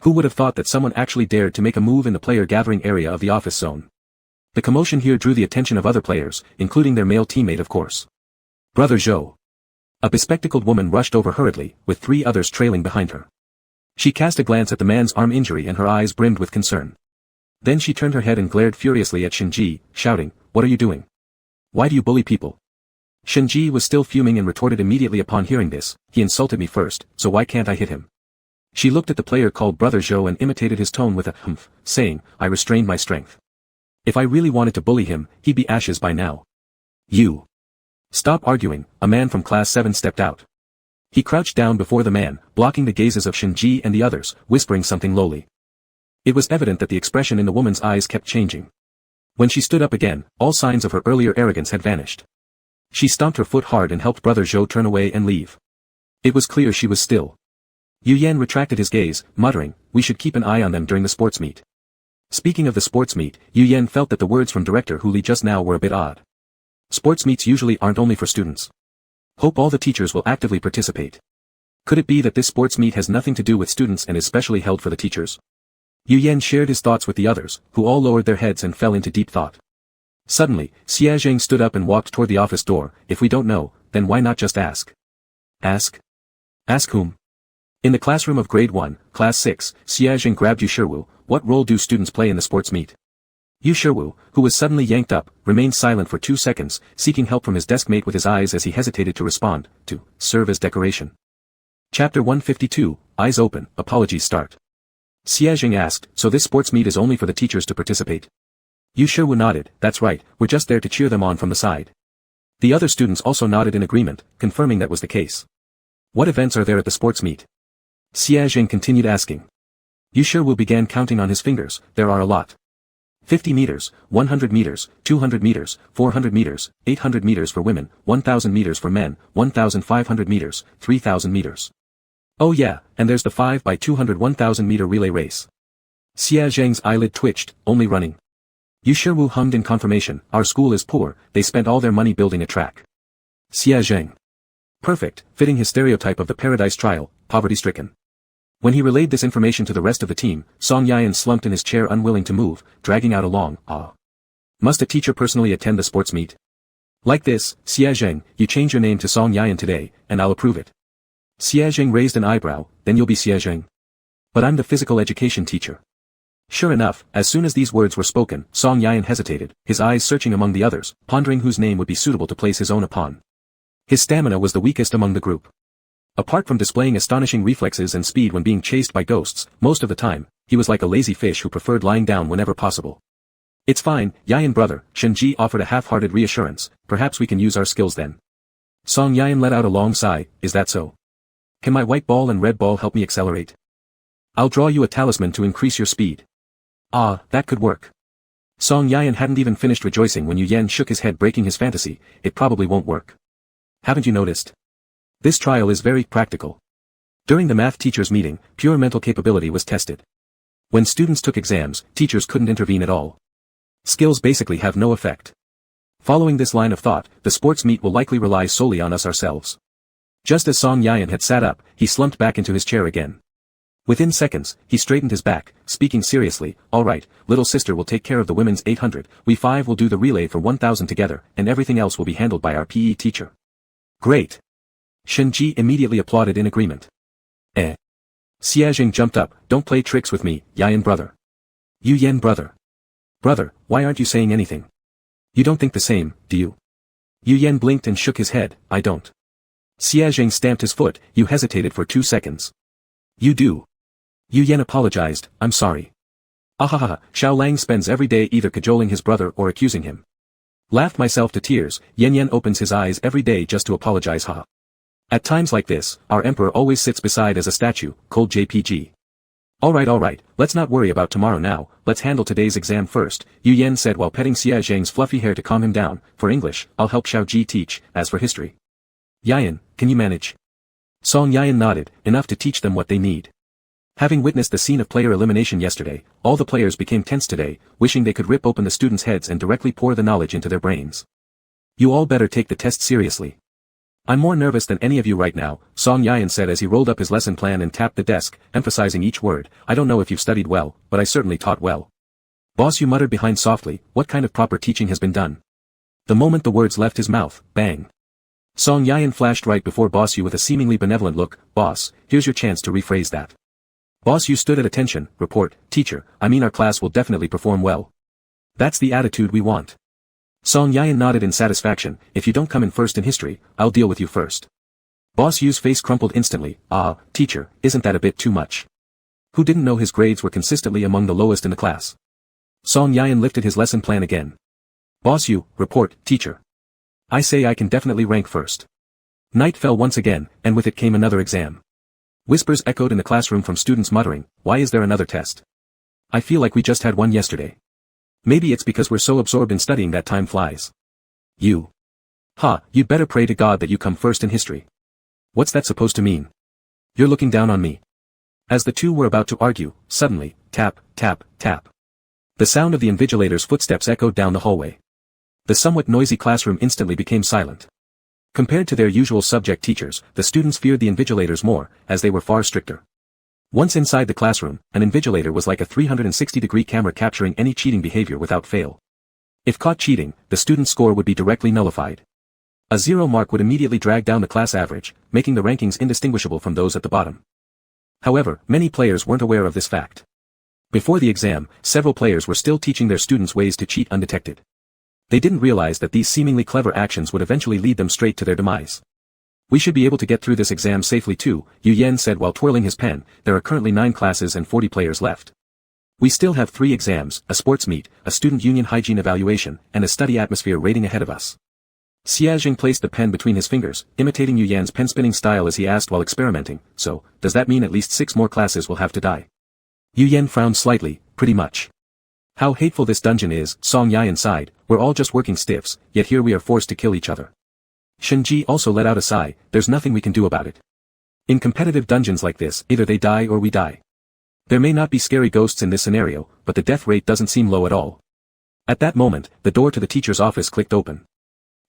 Who would have thought that someone actually dared to make a move in the player gathering area of the office zone? The commotion here drew the attention of other players, including their male teammate of course. Brother Zhou. A bespectacled woman rushed over hurriedly, with 3 others trailing behind her. She cast a glance at the man's arm injury and her eyes brimmed with concern. Then she turned her head and glared furiously at Shenji, shouting, "What are you doing? Why do you bully people?" Shenji was still fuming and retorted immediately upon hearing this, "He insulted me first, so why can't I hit him?" She looked at the player called Brother Zhou and imitated his tone with a humph, saying, "I restrained my strength. If I really wanted to bully him, he'd be ashes by now." "You. Stop arguing," a man from class 7 stepped out. He crouched down before the man, blocking the gazes of Shenji and the others, whispering something lowly. It was evident that the expression in the woman's eyes kept changing. When she stood up again, all signs of her earlier arrogance had vanished. She stomped her foot hard and helped Brother Zhou turn away and leave. It was clear she was still. Yu Yan retracted his gaze, muttering, "We should keep an eye on them during the sports meet." Speaking of the sports meet, Yu Yan felt that the words from Director Hu Li just now were a bit odd. Sports meets usually aren't only for students. Hope all the teachers will actively participate. Could it be that this sports meet has nothing to do with students and is specially held for the teachers? Yu Yan shared his thoughts with the others, who all lowered their heads and fell into deep thought. Suddenly, Xia Zheng stood up and walked toward the office door. "If we don't know, then why not just ask?" "Ask? Ask whom?" In the classroom of grade 1, class 6, Xia Zheng grabbed Yu Shiwu. "What role do students play in the sports meet?" Yu Shiwu, who was suddenly yanked up, remained silent for 2 seconds, seeking help from his desk mate with his eyes as he hesitated to respond, "To serve as decoration." Chapter 152, Eyes Open, Apologies Start. Xia Zheng asked, "So this sports meet is only for the teachers to participate?" Yu Shiwu nodded, "That's right, we're just there to cheer them on from the side." The other students also nodded in agreement, confirming that was the case. "What events are there at the sports meet?" Xia Zheng continued asking. You sure will began counting on his fingers, there are a lot. 50 meters, 100 meters, 200 meters, 400 meters, 800 meters for women, 1000 meters for men, 1500 meters, 3000 meters. Oh yeah, and there's the 5 by 200 1000 meter relay race. Xia Zheng's eyelid twitched, only running. Yu Shiwu hummed in confirmation, our school is poor, they spent all their money building a track. Xia Zheng. Perfect, fitting his stereotype of the Paradise Trial, poverty-stricken. When he relayed this information to the rest of the team, Song Yian slumped in his chair unwilling to move, dragging out a long, ah. Must a teacher personally attend the sports meet? Like this, Xia Zheng, you change your name to Song Yian today, and I'll approve it. Xia Zheng raised an eyebrow, then you'll be Xia Zheng. But I'm the physical education teacher. Sure enough, as soon as these words were spoken, Song Yian hesitated, his eyes searching among the others, pondering whose name would be suitable to place his own upon. His stamina was the weakest among the group. Apart from displaying astonishing reflexes and speed when being chased by ghosts, most of the time, he was like a lazy fish who preferred lying down whenever possible. It's fine, Yian brother, Shenji offered a half-hearted reassurance, perhaps we can use our skills then. Song Yian let out a long sigh, is that so? Can my white ball and red ball help me accelerate? I'll draw you a talisman to increase your speed. Ah, that could work. Song Yian hadn't even finished rejoicing when Yu Yan shook his head breaking his fantasy, it probably won't work. Haven't you noticed? This trial is very practical. During the math teachers' meeting, pure mental capability was tested. When students took exams, teachers couldn't intervene at all. Skills basically have no effect. Following this line of thought, the sports meet will likely rely solely on us ourselves. Just as Song Yian had sat up, he slumped back into his chair again. Within seconds, he straightened his back, speaking seriously, all right, little sister will take care of the women's 800, we 5 will do the relay for 1000 together, and everything else will be handled by our PE teacher. Great. Shenji immediately applauded in agreement. Xia Zheng jumped up, don't play tricks with me, Yian brother. Yu Yan brother. Brother, why aren't you saying anything? You don't think the same, do you? Yu Yan blinked and shook his head, I don't. Xia Zheng stamped his foot, you hesitated for 2 seconds. You do. Yu Yan apologized, I'm sorry. Ahaha, Xiao Lang spends every day either cajoling his brother or accusing him. Laughed myself to tears, Yan Yan opens his eyes every day just to apologize haha. At times like this, our emperor always sits beside as a statue, cold JPG. Alright, let's not worry about tomorrow now, let's handle today's exam first, Yu Yan said while petting Xia Zheng's fluffy hair to calm him down, for English, I'll help Xiao Ji teach, as for history. Yian, can you manage? Song Yian nodded, enough to teach them what they need. Having witnessed the scene of player elimination yesterday, all the players became tense today, wishing they could rip open the students' heads and directly pour the knowledge into their brains. You all better take the test seriously. I'm more nervous than any of you right now, Song Yian said as he rolled up his lesson plan and tapped the desk, emphasizing each word, I don't know if you've studied well, but I certainly taught well. Boss Yu muttered behind softly, what kind of proper teaching has been done? The moment the words left his mouth, bang. Song Yian flashed right before Boss Yu with a seemingly benevolent look, boss, here's your chance to rephrase that. Boss Yu stood at attention, report, teacher, I mean our class will definitely perform well. That's the attitude we want. Song Yian nodded in satisfaction, if you don't come in first in history, I'll deal with you first. Boss Yu's face crumpled instantly, teacher, isn't that a bit too much? Who didn't know his grades were consistently among the lowest in the class? Song Yian lifted his lesson plan again. Boss Yu, report, teacher. I say I can definitely rank first. Night fell once again, and with it came another exam. Whispers echoed in the classroom from students muttering, why is there another test? I feel like we just had one yesterday. Maybe it's because we're so absorbed in studying that time flies. You. You'd better pray to God that you come first in history. What's that supposed to mean? You're looking down on me. As the two were about to argue, suddenly, tap, tap, tap. The sound of the invigilator's footsteps echoed down the hallway. The somewhat noisy classroom instantly became silent. Compared to their usual subject teachers, the students feared the invigilators more, as they were far stricter. Once inside the classroom, an invigilator was like a 360-degree camera capturing any cheating behavior without fail. If caught cheating, the student's score would be directly nullified. A 0 mark would immediately drag down the class average, making the rankings indistinguishable from those at the bottom. However, many players weren't aware of this fact. Before the exam, several players were still teaching their students ways to cheat undetected. They didn't realize that these seemingly clever actions would eventually lead them straight to their demise. We should be able to get through this exam safely too, Yu Yan said while twirling his pen, there are currently 9 classes and 40 players left. We still have 3 exams, a sports meet, a student union hygiene evaluation, and a study atmosphere rating ahead of us. Xiaojing placed the pen between his fingers, imitating Yu Yan's pen-spinning style as he asked while experimenting, so, does that mean at least 6 more classes will have to die? Yu Yan frowned slightly, pretty much. How hateful this dungeon is, Song Yayan sighed, we're all just working stiffs, yet here we are forced to kill each other. Shenji also let out a sigh, there's nothing we can do about it. In competitive dungeons like this, either they die or we die. There may not be scary ghosts in this scenario, but the death rate doesn't seem low at all. At that moment, the door to the teacher's office clicked open.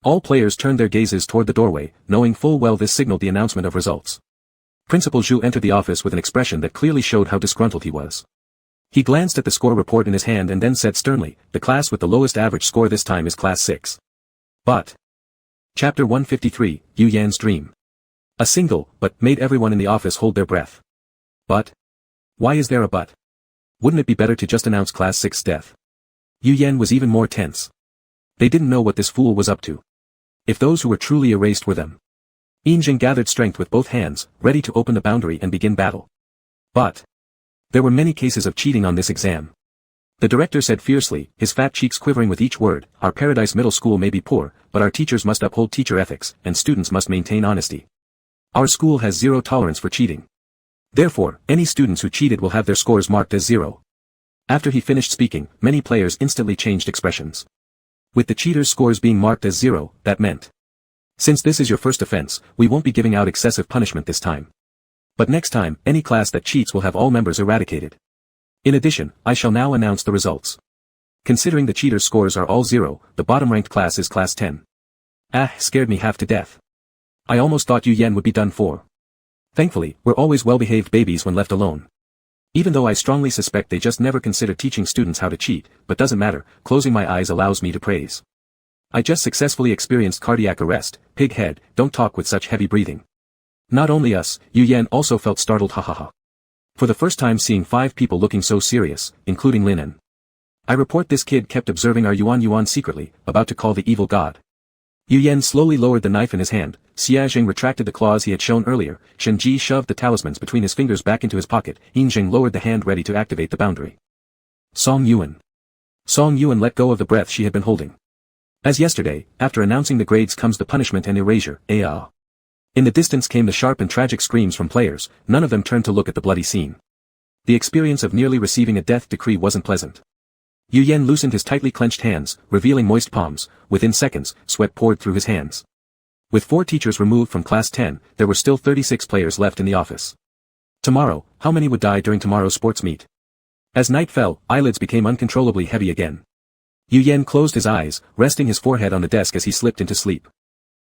All players turned their gazes toward the doorway, knowing full well this signaled the announcement of results. Principal Zhu entered the office with an expression that clearly showed how disgruntled he was. He glanced at the score report in his hand and then said sternly, the class with the lowest average score this time is Class 6. But. Chapter 153, Yu Yan's Dream. A single, but, made everyone in the office hold their breath. But? Why is there a but? Wouldn't it be better to just announce Class 6's death? Yu Yan was even more tense. They didn't know what this fool was up to. If those who were truly erased were them. Yinjing gathered strength with both hands, ready to open the boundary and begin battle. But. There were many cases of cheating on this exam. The director said fiercely, his fat cheeks quivering with each word, our Paradise Middle School may be poor, but our teachers must uphold teacher ethics, and students must maintain honesty. Our school has zero tolerance for cheating. Therefore, any students who cheated will have their scores marked as 0. After he finished speaking, many players instantly changed expressions. With the cheaters' scores being marked as 0, that meant. Since this is your first offense, we won't be giving out excessive punishment this time. But next time, any class that cheats will have all members eradicated. In addition, I shall now announce the results. Considering the cheaters' scores are all 0, the bottom-ranked class is Class 10. Scared me half to death. I almost thought Yu Yan would be done for. Thankfully, we're always well-behaved babies when left alone. Even though I strongly suspect they just never consider teaching students how to cheat, but doesn't matter, closing my eyes allows me to praise. I just successfully experienced cardiac arrest, pig head, don't talk with such heavy breathing. Not only us, Yu Yan also felt startled hahaha. For the first time seeing 5 people looking so serious, including Linen. I report this kid kept observing our Yuan secretly, about to call the evil god. Yu Yan slowly lowered the knife in his hand, Xiaojing retracted the claws he had shown earlier, Shenji shoved the talismans between his fingers back into his pocket, Yinjing lowered the hand ready to activate the boundary. Song Yuan let go of the breath she had been holding. As yesterday, after announcing the grades comes the punishment and erasure, In the distance came the sharp and tragic screams from players, none of them turned to look at the bloody scene. The experience of nearly receiving a death decree wasn't pleasant. Yu Yan loosened his tightly clenched hands, revealing moist palms. Within seconds, sweat poured through his hands. With 4 teachers removed from Class 10, there were still 36 players left in the office. Tomorrow, how many would die during tomorrow's sports meet? As night fell, eyelids became uncontrollably heavy again. Yu Yan closed his eyes, resting his forehead on the desk as he slipped into sleep.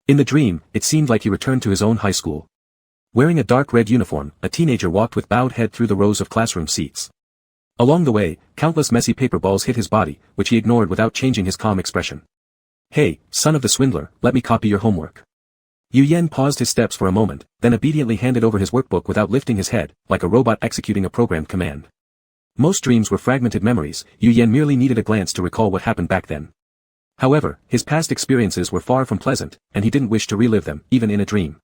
In the dream, it seemed like he returned to his own high school. Wearing a dark red uniform, a teenager walked with bowed head through the rows of classroom seats. Along the way, countless messy paper balls hit his body, which he ignored without changing his calm expression. Hey, son of the swindler, let me copy your homework. Yu Yan paused his steps for a moment, then obediently handed over his workbook without lifting his head, like a robot executing a programmed command. Most dreams were fragmented memories, Yu Yan merely needed a glance to recall what happened back then. However, his past experiences were far from pleasant, and he didn't wish to relive them, even in a dream.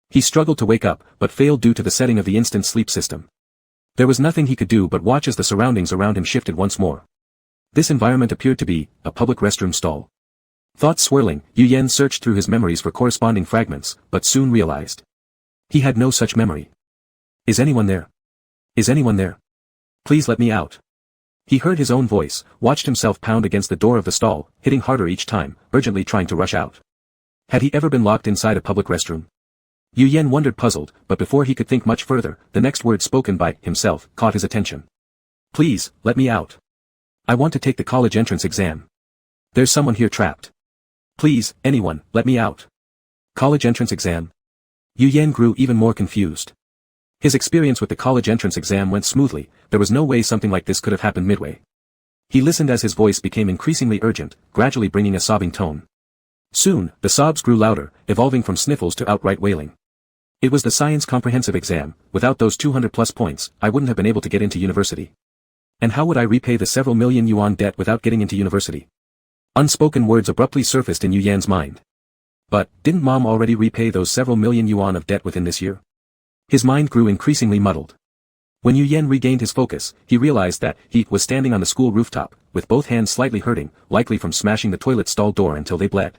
He struggled to wake up, but failed due to the setting of the instant sleep system. There was nothing he could do but watch as the surroundings around him shifted once more. This environment appeared to be a public restroom stall. Thoughts swirling, Yu Yan searched through his memories for corresponding fragments, but soon realized. He had no such memory. Is anyone there? Is anyone there? Please let me out. He heard his own voice, watched himself pound against the door of the stall, hitting harder each time, urgently trying to rush out. Had he ever been locked inside a public restroom? Yu Yan wondered puzzled, but before he could think much further, the next word spoken by himself caught his attention. Please, let me out. I want to take the college entrance exam. There's someone here trapped. Please, anyone, let me out. College entrance exam? Yu Yan grew even more confused. His experience with the college entrance exam went smoothly, there was no way something like this could have happened midway. He listened as his voice became increasingly urgent, gradually bringing a sobbing tone. Soon, the sobs grew louder, evolving from sniffles to outright wailing. It was the science comprehensive exam, without those 200+ points, I wouldn't have been able to get into university. And how would I repay the several million yuan debt without getting into university? Unspoken words abruptly surfaced in Yu Yan's mind. But, didn't mom already repay those several million yuan of debt within this year? His mind grew increasingly muddled. When Yu Yan regained his focus, he realized that he was standing on the school rooftop, with both hands slightly hurting, likely from smashing the toilet stall door until they bled.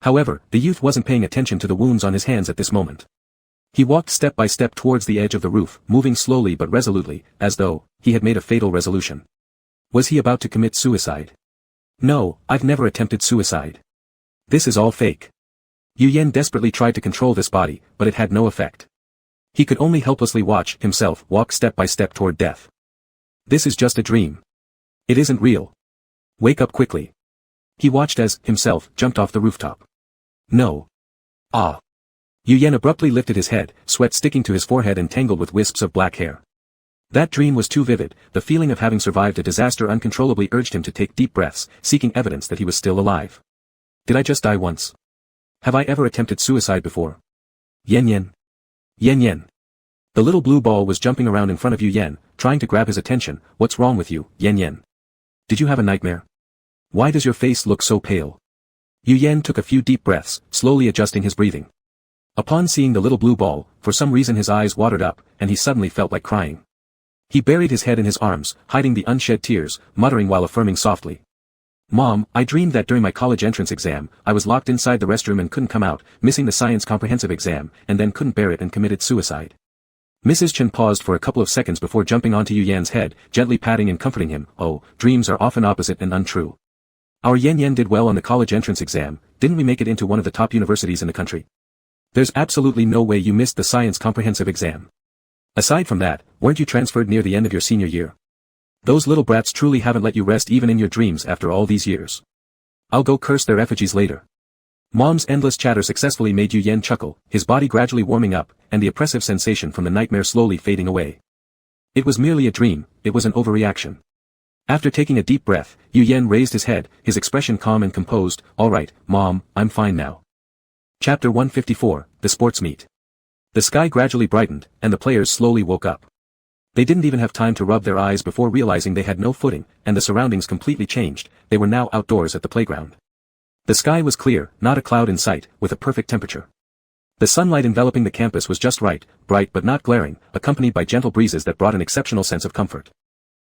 However, the youth wasn't paying attention to the wounds on his hands at this moment. He walked step by step towards the edge of the roof, moving slowly but resolutely, as though he had made a fatal resolution. Was he about to commit suicide? No, I've never attempted suicide. This is all fake. Yu Yan desperately tried to control this body, but it had no effect. He could only helplessly watch himself walk step by step toward death. This is just a dream. It isn't real. Wake up quickly. He watched as himself jumped off the rooftop. No. Ah. Yu Yan abruptly lifted his head, sweat sticking to his forehead and tangled with wisps of black hair. That dream was too vivid, the feeling of having survived a disaster uncontrollably urged him to take deep breaths, seeking evidence that he was still alive. Did I just die once? Have I ever attempted suicide before? Yen Yen. Yen Yen. The little blue ball was jumping around in front of Yu Yan, trying to grab his attention. What's wrong with you, Yen Yen? Did you have a nightmare? Why does your face look so pale? Yu Yan took a few deep breaths, slowly adjusting his breathing. Upon seeing the little blue ball, for some reason his eyes watered up, and he suddenly felt like crying. He buried his head in his arms, hiding the unshed tears, muttering while affirming softly. Mom, I dreamed that during my college entrance exam, I was locked inside the restroom and couldn't come out, missing the science comprehensive exam, and then couldn't bear it and committed suicide. Mrs. Chen paused for a couple of seconds before jumping onto Yu Yan's head, gently patting and comforting him. Oh, dreams are often opposite and untrue. Our Yen Yen did well on the college entrance exam, didn't we make it into one of the top universities in the country? There's absolutely no way you missed the science comprehensive exam. Aside from that, weren't you transferred near the end of your senior year? Those little brats truly haven't let you rest even in your dreams after all these years. I'll go curse their effigies later. Mom's endless chatter successfully made Yu Yan chuckle, his body gradually warming up, and the oppressive sensation from the nightmare slowly fading away. It was merely a dream, it was an overreaction. After taking a deep breath, Yu Yan raised his head, his expression calm and composed. All right, Mom, I'm fine now. Chapter 154, The Sports Meet. The sky gradually brightened, and the players slowly woke up. They didn't even have time to rub their eyes before realizing they had no footing, and the surroundings completely changed. They were now outdoors at the playground. The sky was clear, not a cloud in sight, with a perfect temperature. The sunlight enveloping the campus was just right, bright but not glaring, accompanied by gentle breezes that brought an exceptional sense of comfort.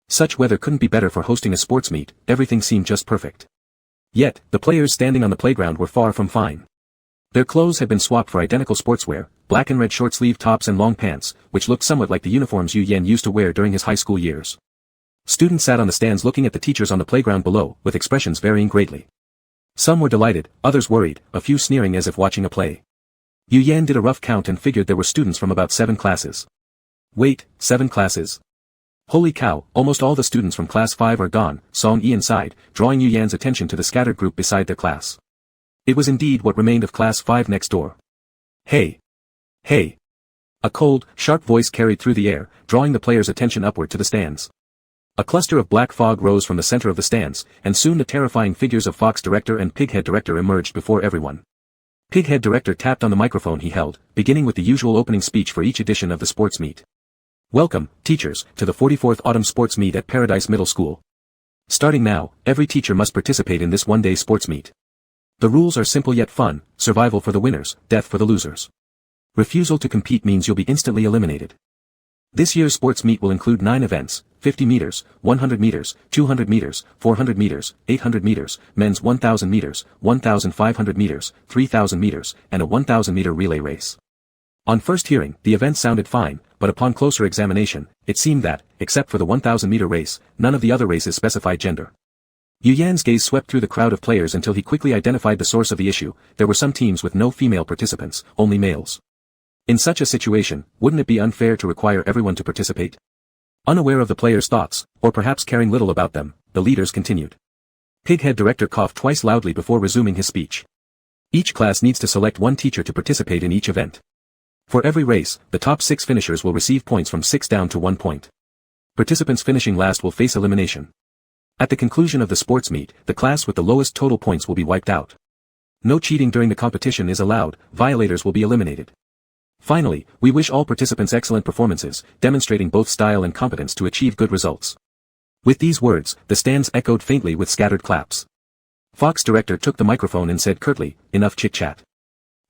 Such weather couldn't be better for hosting a sports meet, everything seemed just perfect. Yet, the players standing on the playground were far from fine. Their clothes had been swapped for identical sportswear, black and red short-sleeve tops and long pants, which looked somewhat like the uniforms Yu Yan used to wear during his high school years. Students sat on the stands looking at the teachers on the playground below, with expressions varying greatly. Some were delighted, others worried, a few sneering as if watching a play. Yu Yan did a rough count and figured there were students from about 7 classes. Wait, 7 classes? Holy cow, almost all the students from class 5 are gone, Song Yi sighed, drawing Yu Yan's attention to the scattered group beside their class. It was indeed what remained of class 5 next door. Hey! Hey! A cold, sharp voice carried through the air, drawing the players' attention upward to the stands. A cluster of black fog rose from the center of the stands, and soon the terrifying figures of Fox Director and Pighead Director emerged before everyone. Pighead Director tapped on the microphone he held, beginning with the usual opening speech for each edition of the sports meet. Welcome, teachers, to the 44th Autumn Sports Meet at Paradise Middle School. Starting now, every teacher must participate in this one-day sports meet. The rules are simple yet fun, survival for the winners, death for the losers. Refusal to compete means you'll be instantly eliminated. This year's sports meet will include 9 events, 50 meters, 100 meters, 200 meters, 400 meters, 800 meters, men's 1000 meters, 1500 meters, 3000 meters, and a 1000 meter relay race. On first hearing, the event sounded fine, but upon closer examination, it seemed that, except for the 1000 meter race, none of the other races specified gender. Yu Yan's gaze swept through the crowd of players until he quickly identified the source of the issue. There were some teams with no female participants, only males. In such a situation, wouldn't it be unfair to require everyone to participate? Unaware of the players' thoughts, or perhaps caring little about them, the leaders continued. Pighead Director coughed twice loudly before resuming his speech. Each class needs to select one teacher to participate in each event. For every race, the top 6 finishers will receive points from 6 down to 1 point. Participants finishing last will face elimination. At the conclusion of the sports meet, the class with the lowest total points will be wiped out. No cheating during the competition is allowed, violators will be eliminated. Finally, we wish all participants excellent performances, demonstrating both style and competence to achieve good results. With these words, the stands echoed faintly with scattered claps. Fox Director took the microphone and said curtly, enough chit-chat.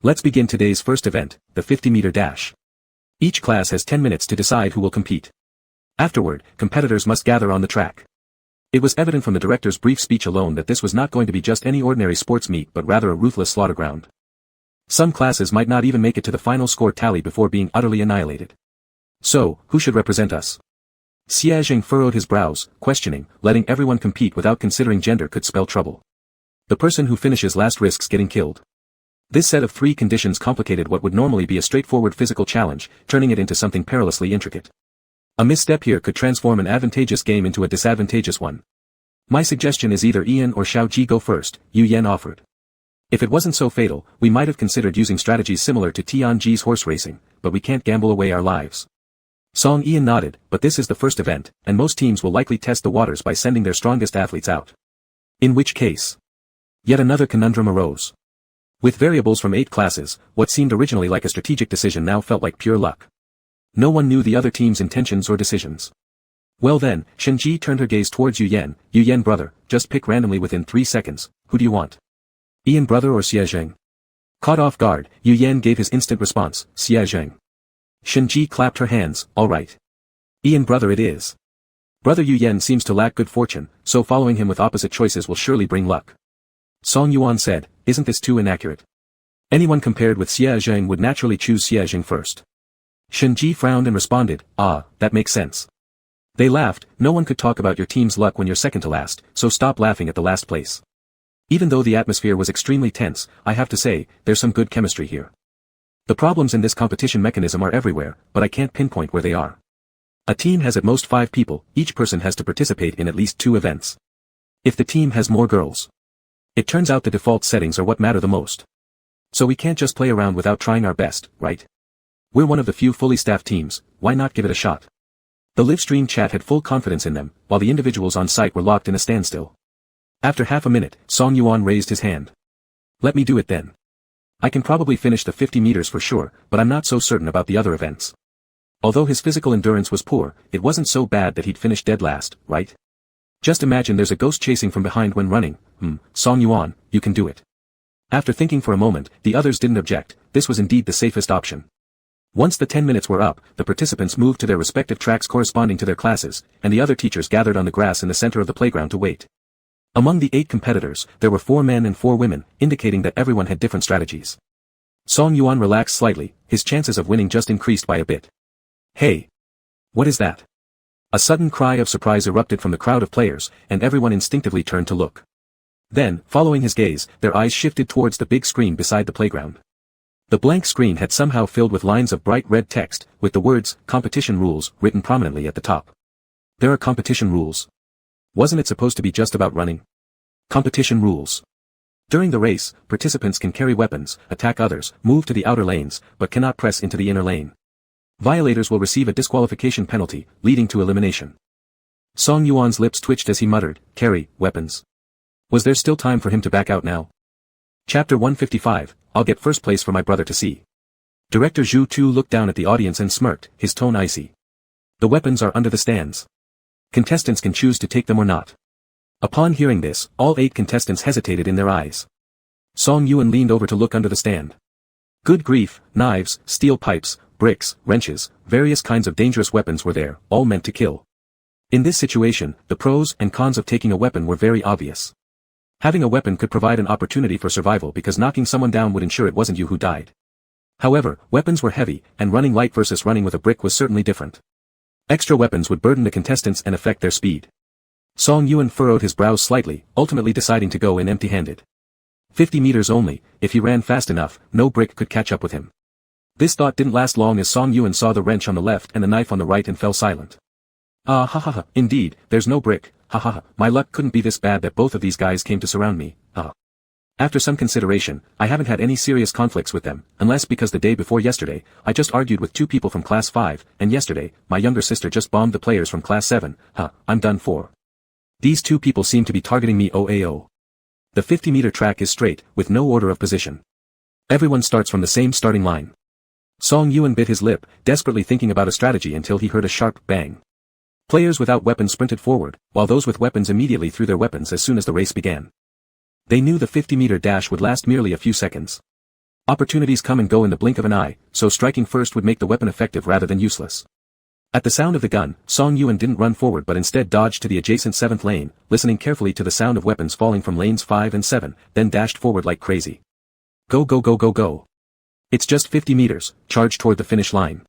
Let's begin today's first event, the 50-meter dash. Each class has 10 minutes to decide who will compete. Afterward, competitors must gather on the track. It was evident from the director's brief speech alone that this was not going to be just any ordinary sports meet but rather a ruthless slaughter ground. Some classes might not even make it to the final score tally before being utterly annihilated. So, who should represent us? Xiaojing furrowed his brows, questioning. Letting everyone compete without considering gender could spell trouble. The person who finishes last risks getting killed. This set of 3 conditions complicated what would normally be a straightforward physical challenge, turning it into something perilously intricate. A misstep here could transform an advantageous game into a disadvantageous one. My suggestion is either Ian or Xiao Ji go first, Yu Yan offered. If it wasn't so fatal, we might have considered using strategies similar to Tianji's horse racing, but we can't gamble away our lives. Song Ian nodded, but this is the first event, and most teams will likely test the waters by sending their strongest athletes out. In which case, yet another conundrum arose. With variables from 8 classes, what seemed originally like a strategic decision now felt like pure luck. No one knew the other team's intentions or decisions. Well then, Shenji turned her gaze towards Yu Yan brother, just pick randomly within 3 seconds, who do you want? Ian brother or Xiaojing? Caught off guard, Yu Yan gave his instant response, Xiaojing. Shenji clapped her hands, alright. Ian brother it is. Brother Yu Yan seems to lack good fortune, so following him with opposite choices will surely bring luck. Song Yuan said, isn't this too inaccurate? Anyone compared with Xiaojing would naturally choose Xiaojing first. Shenji frowned and responded, that makes sense. They laughed. No one could talk about your team's luck when you're second to last, so stop laughing at the last place. Even though the atmosphere was extremely tense, I have to say, there's some good chemistry here. The problems in this competition mechanism are everywhere, but I can't pinpoint where they are. A team has at most 5 people, each person has to participate in at least 2 events. If the team has more girls, it turns out the default settings are what matter the most. So we can't just play around without trying our best, right? We're one of the few fully staffed teams, why not give it a shot? The live stream chat had full confidence in them, while the individuals on site were locked in a standstill. After half a minute, Song Yuan raised his hand. Let me do it then. I can probably finish the 50 meters for sure, but I'm not so certain about the other events. Although his physical endurance was poor, it wasn't so bad that he'd finish dead last, right? Just imagine there's a ghost chasing from behind when running. Song Yuan, you can do it. After thinking for a moment, the others didn't object. This was indeed the safest option. Once the 10 minutes were up, the participants moved to their respective tracks corresponding to their classes, and the other teachers gathered on the grass in the center of the playground to wait. Among the 8 competitors, there were 4 men and 4 women, indicating that everyone had different strategies. Song Yuan relaxed slightly, his chances of winning just increased by a bit. Hey! What is that? A sudden cry of surprise erupted from the crowd of players, and everyone instinctively turned to look. Then, following his gaze, their eyes shifted towards the big screen beside the playground. The blank screen had somehow filled with lines of bright red text, with the words, competition rules, written prominently at the top. There are competition rules. Wasn't it supposed to be just about running? Competition rules. During the race, participants can carry weapons, attack others, move to the outer lanes, but cannot press into the inner lane. Violators will receive a disqualification penalty, leading to elimination. Song Yuan's lips twitched as he muttered, carry, weapons. Was there still time for him to back out now? Chapter 155, I'll get first place for my brother to see. Director Zhu Tu looked down at the audience and smirked, his tone icy. The weapons are under the stands. Contestants can choose to take them or not. Upon hearing this, all 8 contestants hesitated in their eyes. Song Yuan leaned over to look under the stand. Good grief, knives, steel pipes, bricks, wrenches, various kinds of dangerous weapons were there, all meant to kill. In this situation, the pros and cons of taking a weapon were very obvious. Having a weapon could provide an opportunity for survival because knocking someone down would ensure it wasn't you who died. However, weapons were heavy, and running light versus running with a brick was certainly different. Extra weapons would burden the contestants and affect their speed. Song Yuan furrowed his brows slightly, ultimately deciding to go in empty-handed. 50 meters only, if he ran fast enough, no brick could catch up with him. This thought didn't last long as Song Yuan saw the wrench on the left and the knife on the right and fell silent. Indeed, there's no brick, my luck couldn't be this bad that both of these guys came to surround me, After some consideration, I haven't had any serious conflicts with them, unless because the day before yesterday, I just argued with 2 people from class 5, and yesterday, my younger sister just bombed the players from class 7, I'm done for. These 2 people seem to be targeting me OAO. The 50-meter track is straight, with no order of position. Everyone starts from the same starting line. Song Yuan bit his lip, desperately thinking about a strategy until he heard a sharp bang. Players without weapons sprinted forward, while those with weapons immediately threw their weapons as soon as the race began. They knew the 50-meter dash would last merely a few seconds. Opportunities come and go in the blink of an eye, so striking first would make the weapon effective rather than useless. At the sound of the gun, Song Yuan didn't run forward but instead dodged to the adjacent 7th lane, listening carefully to the sound of weapons falling from lanes 5 and 7, then dashed forward like crazy. Go go go go go. It's just 50 meters, charged toward the finish line.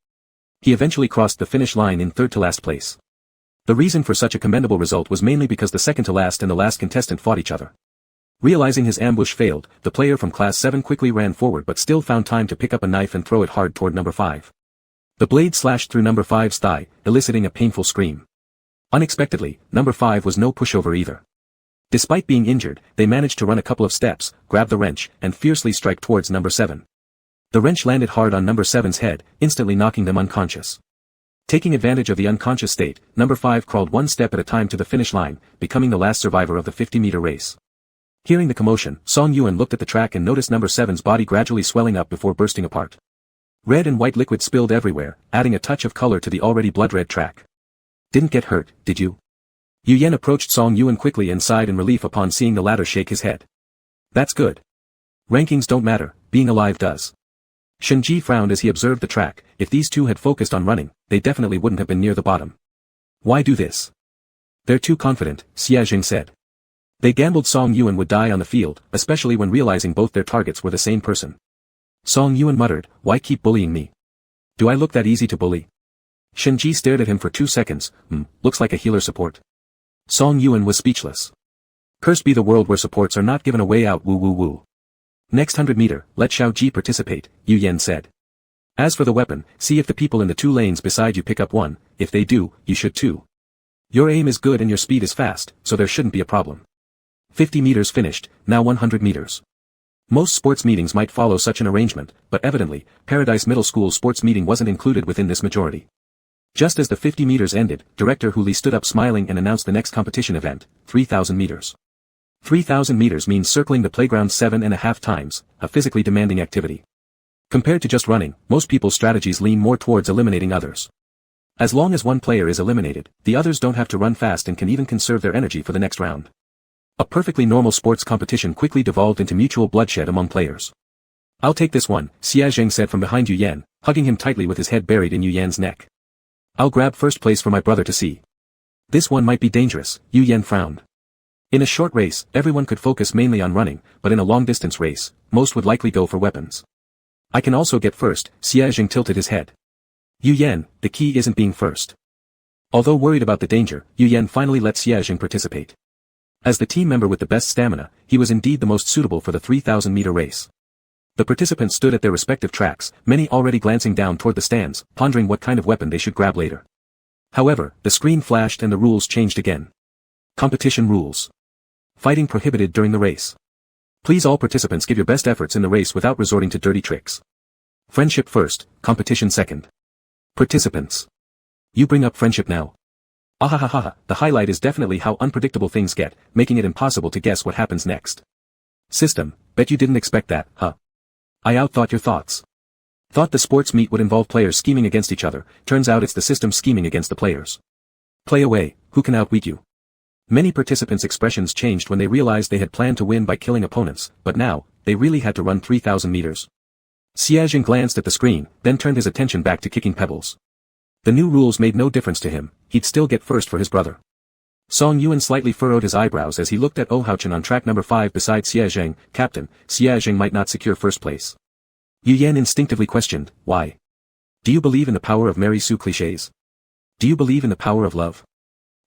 He eventually crossed the finish line in third to last place. The reason for such a commendable result was mainly because the second to last and the last contestant fought each other. Realizing his ambush failed, the player from class 7 quickly ran forward but still found time to pick up a knife and throw it hard toward number 5. The blade slashed through number 5's thigh, eliciting a painful scream. Unexpectedly, number 5 was no pushover either. Despite being injured, they managed to run a couple of steps, grab the wrench, and fiercely strike towards number 7. The wrench landed hard on number 7's head, instantly knocking them unconscious. Taking advantage of the unconscious state, number 5 crawled one step at a time to the finish line, becoming the last survivor of the 50-meter race. Hearing the commotion, Song Yuan looked at the track and noticed number 7's body gradually swelling up before bursting apart. Red and white liquid spilled everywhere, adding a touch of color to the already blood-red track. Didn't get hurt, did you? Yu Yan approached Song Yuan quickly and sighed in relief upon seeing the latter shake his head. That's good. Rankings don't matter, being alive does. Shen Ji frowned as he observed the track. If these two had focused on running, they definitely wouldn't have been near the bottom. Why do this? They're too confident, Xia Jing said. They gambled Song Yuan would die on the field, especially when realizing both their targets were the same person. Song Yuan muttered, why keep bullying me? Do I look that easy to bully? Shen Ji stared at him for 2 seconds, looks like a healer support. Song Yuan was speechless. Cursed be the world where supports are not given a way out, woo woo woo. Next 100 meter, let Xiao Ji participate, Yu Yan said. As for the weapon, see if the people in the 2 lanes beside you pick up one, if they do, you should too. Your aim is good and your speed is fast, so there shouldn't be a problem. 50 meters finished, now 100 meters. Most sports meetings might follow such an arrangement, but evidently, Paradise Middle School's sports meeting wasn't included within this majority. Just as the 50 meters ended, Director Hu Li stood up smiling and announced the next competition event, 3,000 meters. 3,000 meters means circling the playground 7.5 times, a physically demanding activity. Compared to just running, most people's strategies lean more towards eliminating others. As long as one player is eliminated, the others don't have to run fast and can even conserve their energy for the next round. A perfectly normal sports competition quickly devolved into mutual bloodshed among players. I'll take this one, Xia Zheng said from behind Yu Yan, hugging him tightly with his head buried in Yu Yan's neck. I'll grab first place for my brother to see. This one might be dangerous, Yu Yan frowned. In a short race, everyone could focus mainly on running, but in a long-distance race, most would likely go for weapons. I can also get first, Xia Zheng tilted his head. Yu Yan, the key isn't being first. Although worried about the danger, Yu Yan finally let Xia Zheng participate. As the team member with the best stamina, he was indeed the most suitable for the 3,000-meter race. The participants stood at their respective tracks, many already glancing down toward the stands, pondering what kind of weapon they should grab later. However, the screen flashed and the rules changed again. Competition rules. Fighting prohibited during the race. Please all participants give your best efforts in the race without resorting to dirty tricks. Friendship first, competition second. Participants. You bring up friendship now. Ahahaha, the highlight is definitely how unpredictable things get, making it impossible to guess what happens next. System, bet you didn't expect that, huh? I outthought your thoughts. Thought the sports meet would involve players scheming against each other, turns out it's the system scheming against the players. Play away, who can outwit you? Many participants' expressions changed when they realized they had planned to win by killing opponents, but now, they really had to run 3,000 meters. Xia Jing glanced at the screen, then turned his attention back to kicking pebbles. The new rules made no difference to him, he'd still get first for his brother. Song Yuan slightly furrowed his eyebrows as he looked at Long Aotian on track number 5 beside Xia Zheng. Captain, Xia Zheng might not secure first place. Yu Yan instinctively questioned, why? Do you believe in the power of Mary Sue clichés? Do you believe in the power of love?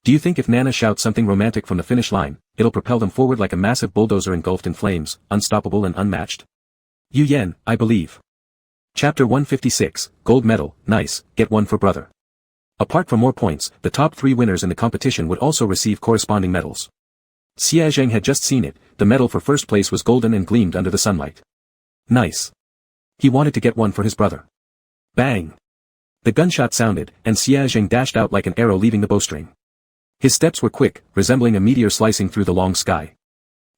Do you think if Nana shouts something romantic from the finish line, it'll propel them forward like a massive bulldozer engulfed in flames, unstoppable and unmatched? Yu Yan, I believe. Chapter 156, Gold Medal, nice, get one for brother. Apart from more points, the top 3 winners in the competition would also receive corresponding medals. Xia Zheng had just seen it, the medal for first place was golden and gleamed under the sunlight. Nice. He wanted to get one for his brother. Bang! The gunshot sounded, and Xia Zheng dashed out like an arrow leaving the bowstring. His steps were quick, resembling a meteor slicing through the long sky.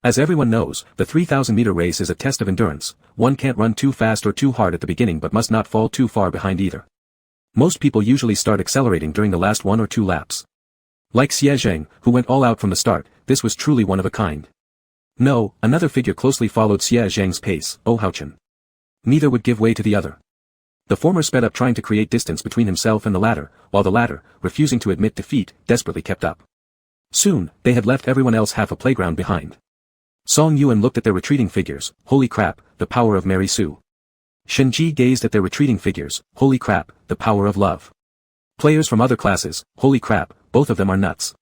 As everyone knows, the 3,000-meter race is a test of endurance. One can't run too fast or too hard at the beginning but must not fall too far behind either. Most people usually start accelerating during the last 1 or 2 laps. Like Xia Zheng, who went all out from the start, this was truly one of a kind. No, another figure closely followed Xia Zheng's pace, Long Aotian. Neither would give way to the other. The former sped up trying to create distance between himself and the latter, while the latter, refusing to admit defeat, desperately kept up. Soon, they had left everyone else half a playground behind. Song Yuan looked at their retreating figures. Holy crap, the power of Mary Sue. Shen Ji gazed at their retreating figures. Holy crap, the power of love. Players from other classes. Holy crap, both of them are nuts.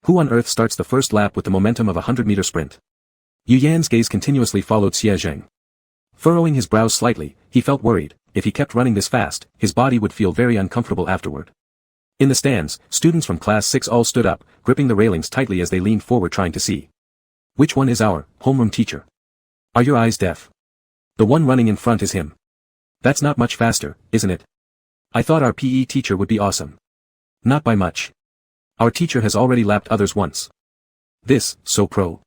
Who on earth starts the first lap with the momentum of a 100-meter sprint? Yu Yan's gaze continuously followed Xie Zheng. Furrowing his brows slightly, he felt worried. If he kept running this fast, his body would feel very uncomfortable afterward. In the stands, students from Class 6 all stood up, gripping the railings tightly as they leaned forward trying to see. Which one is our homeroom teacher? Are your eyes deaf? The one running in front is him. That's not much faster, isn't it? I thought our PE teacher would be awesome. Not by much. Our teacher has already lapped others once. This, so pro.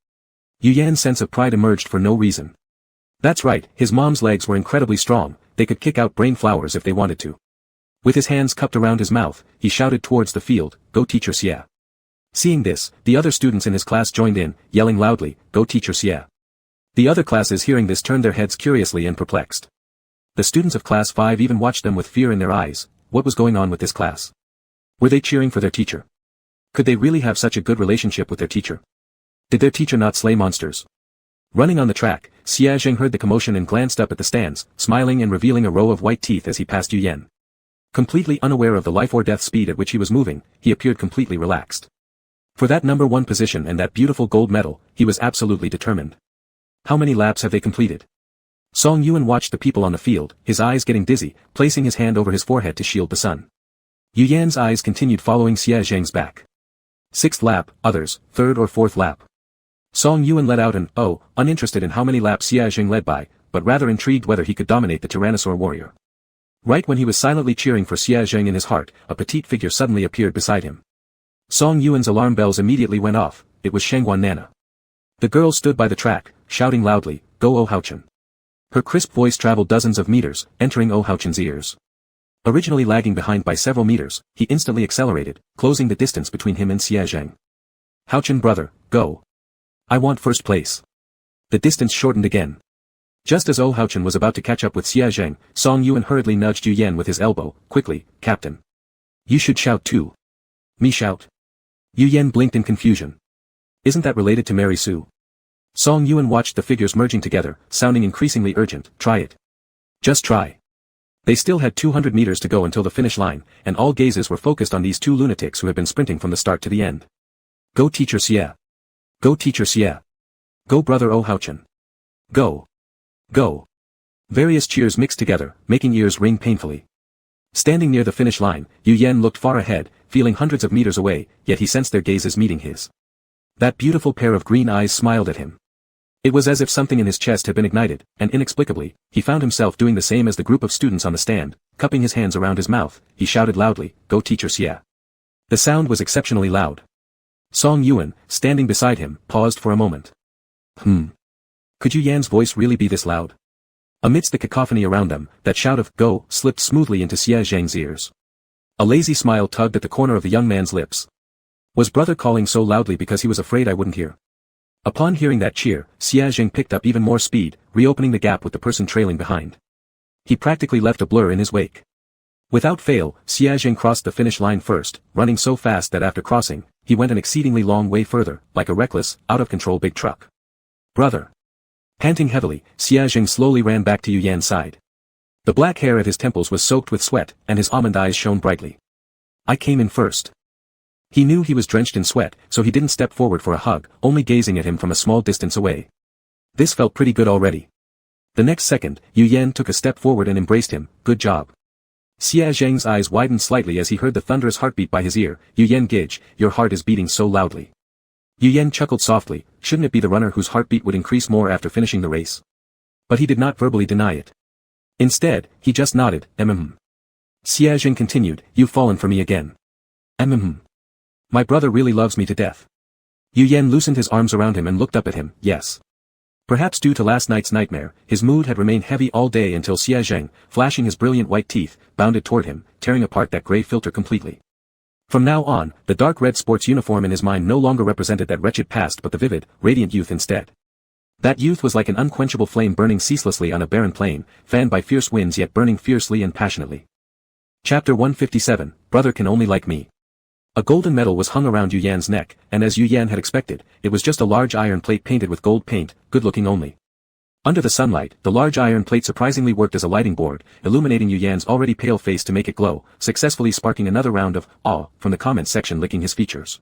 Yu Yan's sense of pride emerged for no reason. That's right, his mom's legs were incredibly strong, they could kick out brain flowers if they wanted to. With his hands cupped around his mouth, he shouted towards the field, "Go teacher Xie." Seeing this, the other students in his class joined in, yelling loudly, "Go teacher Xie." The other classes hearing this turned their heads curiously and perplexed. The students of Class 5 even watched them with fear in their eyes. What was going on with this class? Were they cheering for their teacher? Could they really have such a good relationship with their teacher? Did their teacher not slay monsters? Running on the track, Xie Zheng heard the commotion and glanced up at the stands, smiling and revealing a row of white teeth as he passed Yu Yan. Completely unaware of the life-or-death speed at which he was moving, he appeared completely relaxed. For that number 1 position and that beautiful gold medal, he was absolutely determined. How many laps have they completed? Song Yuan watched the people on the field, his eyes getting dizzy, placing his hand over his forehead to shield the sun. Yu Yan's eyes continued following Xie Zheng's back. 6th lap, others, 3rd or 4th lap. Song Yuan let out an "oh," uninterested in how many laps Xie Zheng led by, but rather intrigued whether he could dominate the Tyrannosaur warrior. Right when he was silently cheering for Xie Zheng in his heart, a petite figure suddenly appeared beside him. Song Yuan's alarm bells immediately went off. It was Shangguan Nana. The girl stood by the track, shouting loudly, "Go Aotian." Her crisp voice traveled dozens of meters, entering Aotian's ears. Originally lagging behind by several meters, he instantly accelerated, closing the distance between him and Xie Zheng. "Aotian brother, go. I want first place." The distance shortened again. Just as Aotian was about to catch up with Xie Zheng, Song Yuan hurriedly nudged Yu Yan with his elbow. "Quickly, Captain. You should shout too." "Me shout?" Yu Yan blinked in confusion. "Isn't that related to Mary Sue?" Song Yuan watched the figures merging together, sounding increasingly urgent. "Try it. Just try." They still had 200 meters to go until the finish line, and all gazes were focused on these two lunatics who had been sprinting from the start to the end. "Go teacher Xie. Go teacher Xie. Go brother Aotian. Go. Go." Various cheers mixed together, making ears ring painfully. Standing near the finish line, Yu Yan looked far ahead, feeling hundreds of meters away, yet he sensed their gazes meeting his. That beautiful pair of green eyes smiled at him. It was as if something in his chest had been ignited, and inexplicably, he found himself doing the same as the group of students on the stand. Cupping his hands around his mouth, he shouted loudly, "Go teacher Xie." The sound was exceptionally loud. Song Yuan, standing beside him, paused for a moment. Could Yu Yan's voice really be this loud? Amidst the cacophony around them, that shout of "go" slipped smoothly into Xie Zheng's ears. A lazy smile tugged at the corner of the young man's lips. Was brother calling so loudly because he was afraid I wouldn't hear? Upon hearing that cheer, Xie Zheng picked up even more speed, reopening the gap with the person trailing behind. He practically left a blur in his wake. Without fail, Xie Zheng crossed the finish line first, running so fast that after crossing, he went an exceedingly long way further, like a reckless, out-of-control big truck. "Brother." Panting heavily, Xie Zheng slowly ran back to Yu Yan's side. The black hair at his temples was soaked with sweat, and his almond eyes shone brightly. "I came in first." He knew he was drenched in sweat, so he didn't step forward for a hug, only gazing at him from a small distance away. This felt pretty good already. The next second, Yu Yan took a step forward and embraced him. "Good job." Xie Zheng's eyes widened slightly as he heard the thunderous heartbeat by his ear. "Yu Yan Gage, your heart is beating so loudly." Yu Yan chuckled softly. Shouldn't it be the runner whose heartbeat would increase more after finishing the race? But he did not verbally deny it. Instead, he just nodded. Xie Zheng continued, "You've fallen for me again." My brother really loves me to death." Yu Yan loosened his arms around him and looked up at him. Yes. Perhaps due to last night's nightmare, his mood had remained heavy all day until Xie Zheng, flashing his brilliant white teeth, bounded toward him, tearing apart that gray filter completely. From now on, the dark red sports uniform in his mind no longer represented that wretched past but the vivid, radiant youth instead. That youth was like an unquenchable flame burning ceaselessly on a barren plain, fanned by fierce winds yet burning fiercely and passionately. Chapter 157, Brother Can Only Like Me. A golden medal was hung around Yu Yan's neck, and as Yu Yan had expected, it was just a large iron plate painted with gold paint, good-looking only. Under the sunlight, the large iron plate surprisingly worked as a lighting board, illuminating Yu Yan's already pale face to make it glow, successfully sparking another round of awe from the comments section licking his features.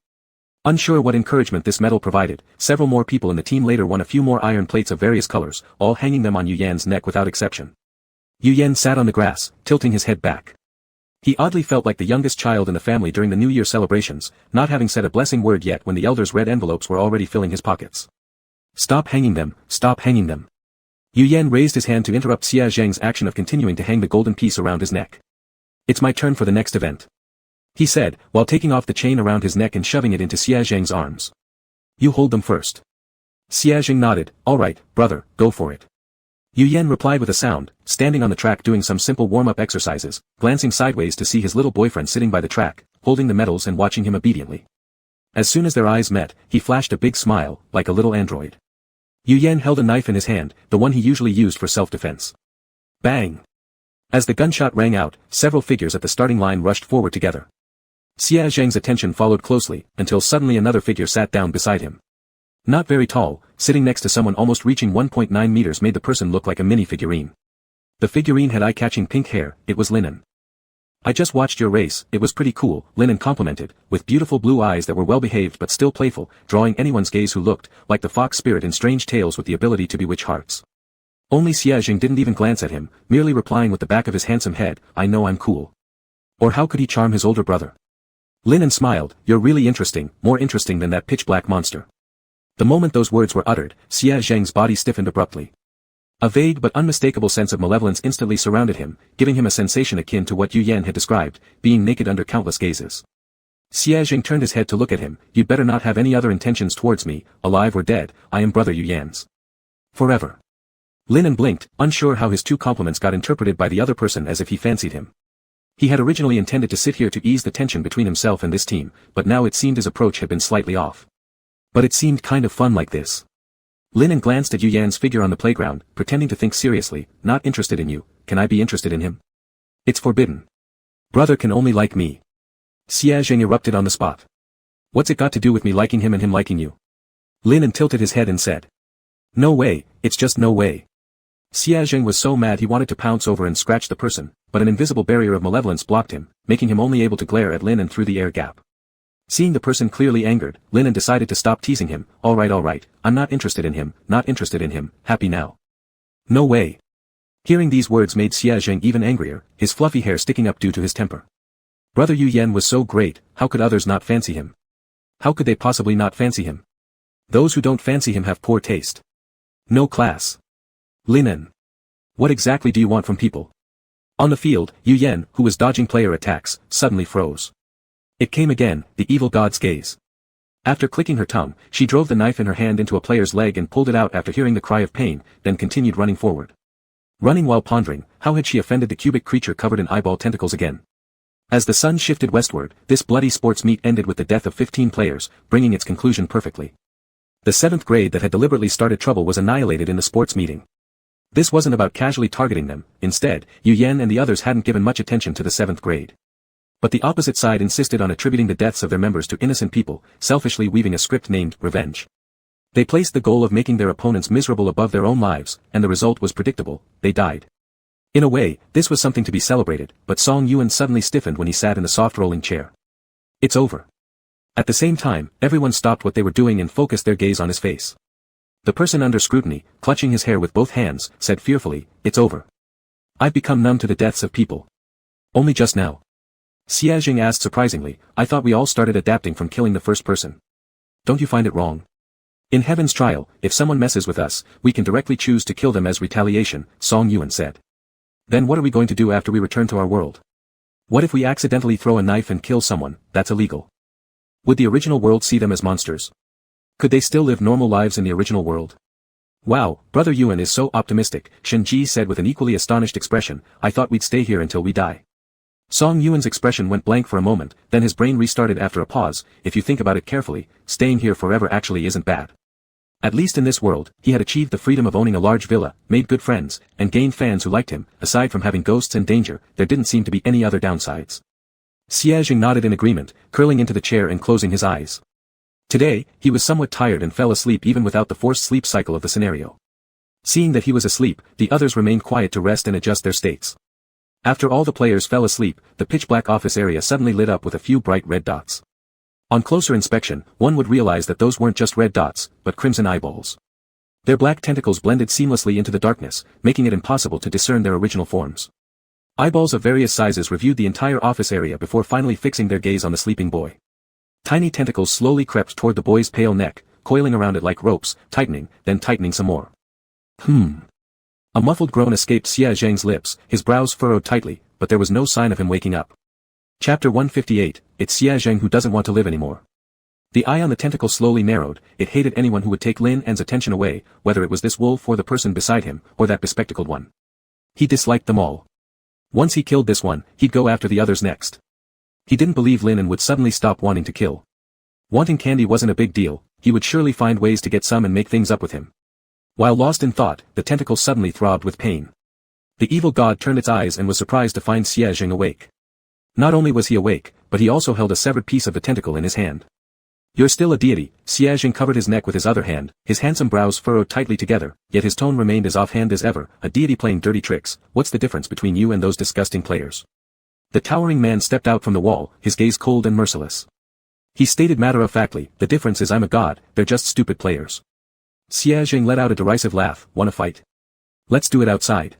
Unsure what encouragement this medal provided, several more people in the team later won a few more iron plates of various colors, all hanging them on Yu Yan's neck without exception. Yu Yan sat on the grass, tilting his head back. He oddly felt like the youngest child in the family during the New Year celebrations, not having said a blessing word yet when the elders' red envelopes were already filling his pockets. Stop hanging them, stop hanging them. Yu Yan raised his hand to interrupt Xia Zheng's action of continuing to hang the golden piece around his neck. It's my turn for the next event, he said, while taking off the chain around his neck and shoving it into Xia Zheng's arms. You hold them first. Xia Zheng nodded, all right, brother, go for it. Yu Yan replied with a sound, standing on the track doing some simple warm-up exercises, glancing sideways to see his little boyfriend sitting by the track, holding the medals and watching him obediently. As soon as their eyes met, he flashed a big smile, like a little android. Yu Yan held a knife in his hand, the one he usually used for self-defense. Bang! As the gunshot rang out, several figures at the starting line rushed forward together. Xia Zheng's attention followed closely, until suddenly another figure sat down beside him. Not very tall, sitting next to someone almost reaching 1.9 meters made the person look like a mini figurine. The figurine had eye-catching pink hair, it was Linen. I just watched your race, it was pretty cool, Linen complimented, with beautiful blue eyes that were well-behaved but still playful, drawing anyone's gaze who looked, like the fox spirit in strange tales with the ability to bewitch hearts. Only Xia Zheng didn't even glance at him, merely replying with the back of his handsome head, I know I'm cool. Or how could he charm his older brother? Linen smiled, you're really interesting, more interesting than that pitch-black monster. The moment those words were uttered, Xia Zheng's body stiffened abruptly. A vague but unmistakable sense of malevolence instantly surrounded him, giving him a sensation akin to what Yu Yan had described, being naked under countless gazes. Xia Zheng turned his head to look at him, you'd better not have any other intentions towards me, alive or dead, I am brother Yu Yan's. Forever. Linen blinked, unsure how his two compliments got interpreted by the other person as if he fancied him. He had originally intended to sit here to ease the tension between himself and this team, but now it seemed his approach had been slightly off. But it seemed kind of fun like this. Linen glanced at Yu Yan's figure on the playground, pretending to think seriously, not interested in you, can I be interested in him? It's forbidden. Brother can only like me. Xia Zheng erupted on the spot. What's it got to do with me liking him and him liking you? Linen tilted his head and said. No way, it's just no way. Xia Zheng was so mad he wanted to pounce over and scratch the person, but an invisible barrier of malevolence blocked him, making him only able to glare at Linen through the air gap. Seeing the person clearly angered, Linen decided to stop teasing him, alright, I'm not interested in him, happy now. No way. Hearing these words made Xia Zheng even angrier, his fluffy hair sticking up due to his temper. Brother Yu Yan was so great, how could others not fancy him? How could they possibly not fancy him? Those who don't fancy him have poor taste. No class. Linen. What exactly do you want from people? On the field, Yu Yan, who was dodging player attacks, suddenly froze. It came again, the evil god's gaze. After clicking her tongue, she drove the knife in her hand into a player's leg and pulled it out after hearing the cry of pain, then continued running forward. Running while pondering, how had she offended the cubic creature covered in eyeball tentacles again? As the sun shifted westward, this bloody sports meet ended with the death of 15 players, bringing its conclusion perfectly. The 7th grade that had deliberately started trouble was annihilated in the sports meeting. This wasn't about casually targeting them, instead, Yu Yan and the others hadn't given much attention to the 7th grade. But the opposite side insisted on attributing the deaths of their members to innocent people, selfishly weaving a script named revenge. They placed the goal of making their opponents miserable above their own lives, and the result was predictable, they died. In a way, this was something to be celebrated, but Song Yuan suddenly stiffened when he sat in the soft rolling chair. It's over. At the same time, everyone stopped what they were doing and focused their gaze on his face. The person under scrutiny, clutching his hair with both hands, said fearfully, it's over. I've become numb to the deaths of people. Only just now. Xia Zheng asked surprisingly, I thought we all started adapting from killing the first person. Don't you find it wrong? In Heaven's trial, if someone messes with us, we can directly choose to kill them as retaliation, Song Yuan said. Then what are we going to do after we return to our world? What if we accidentally throw a knife and kill someone, that's illegal. Would the original world see them as monsters? Could they still live normal lives in the original world? Wow, Brother Yuan is so optimistic, Shen Ji said with an equally astonished expression, I thought we'd stay here until we die. Song Yuan's expression went blank for a moment, then his brain restarted after a pause, if you think about it carefully, staying here forever actually isn't bad. At least in this world, he had achieved the freedom of owning a large villa, made good friends, and gained fans who liked him. Aside from having ghosts and danger, there didn't seem to be any other downsides. Xiaojing nodded in agreement, curling into the chair and closing his eyes. Today, he was somewhat tired and fell asleep even without the forced sleep cycle of the scenario. Seeing that he was asleep, the others remained quiet to rest and adjust their states. After all the players fell asleep, the pitch-black office area suddenly lit up with a few bright red dots. On closer inspection, one would realize that those weren't just red dots, but crimson eyeballs. Their black tentacles blended seamlessly into the darkness, making it impossible to discern their original forms. Eyeballs of various sizes reviewed the entire office area before finally fixing their gaze on the sleeping boy. Tiny tentacles slowly crept toward the boy's pale neck, coiling around it like ropes, tightening, then tightening some more. A muffled groan escaped Xia Zhang's lips, his brows furrowed tightly, but there was no sign of him waking up. Chapter 158, It's Xia Zhang who doesn't want to live anymore. The eye on the tentacle slowly narrowed. It hated anyone who would take Lin An's attention away, whether it was this wolf or the person beside him, or that bespectacled one. He disliked them all. Once he killed this one, he'd go after the others next. He didn't believe Lin An would suddenly stop wanting to kill. Wanting candy wasn't a big deal, he would surely find ways to get some and make things up with him. While lost in thought, the tentacle suddenly throbbed with pain. The evil god turned its eyes and was surprised to find Xia Zhang awake. Not only was he awake, but he also held a severed piece of the tentacle in his hand. You're still a deity. Xia Zhang covered his neck with his other hand, his handsome brows furrowed tightly together, yet his tone remained as offhand as ever. A deity playing dirty tricks. What's the difference between you and those disgusting players? The towering man stepped out from the wall, his gaze cold and merciless. He stated matter-of-factly, the difference is I'm a god, they're just stupid players. Xia Zhang let out a derisive laugh. Wanna fight? Let's do it outside.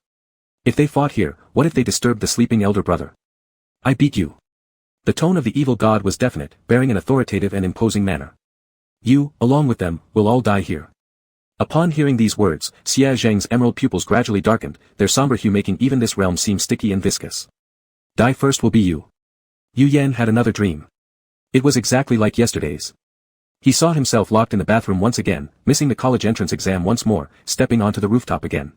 If they fought here, what if they disturbed the sleeping elder brother? I beat you. The tone of the evil god was definite, bearing an authoritative and imposing manner. You, along with them, will all die here. Upon hearing these words, Xia Zhang's emerald pupils gradually darkened, their somber hue making even this realm seem sticky and viscous. Die first will be you. Yu Yan had another dream. It was exactly like yesterday's. He saw himself locked in the bathroom once again, missing the college entrance exam once more, stepping onto the rooftop again.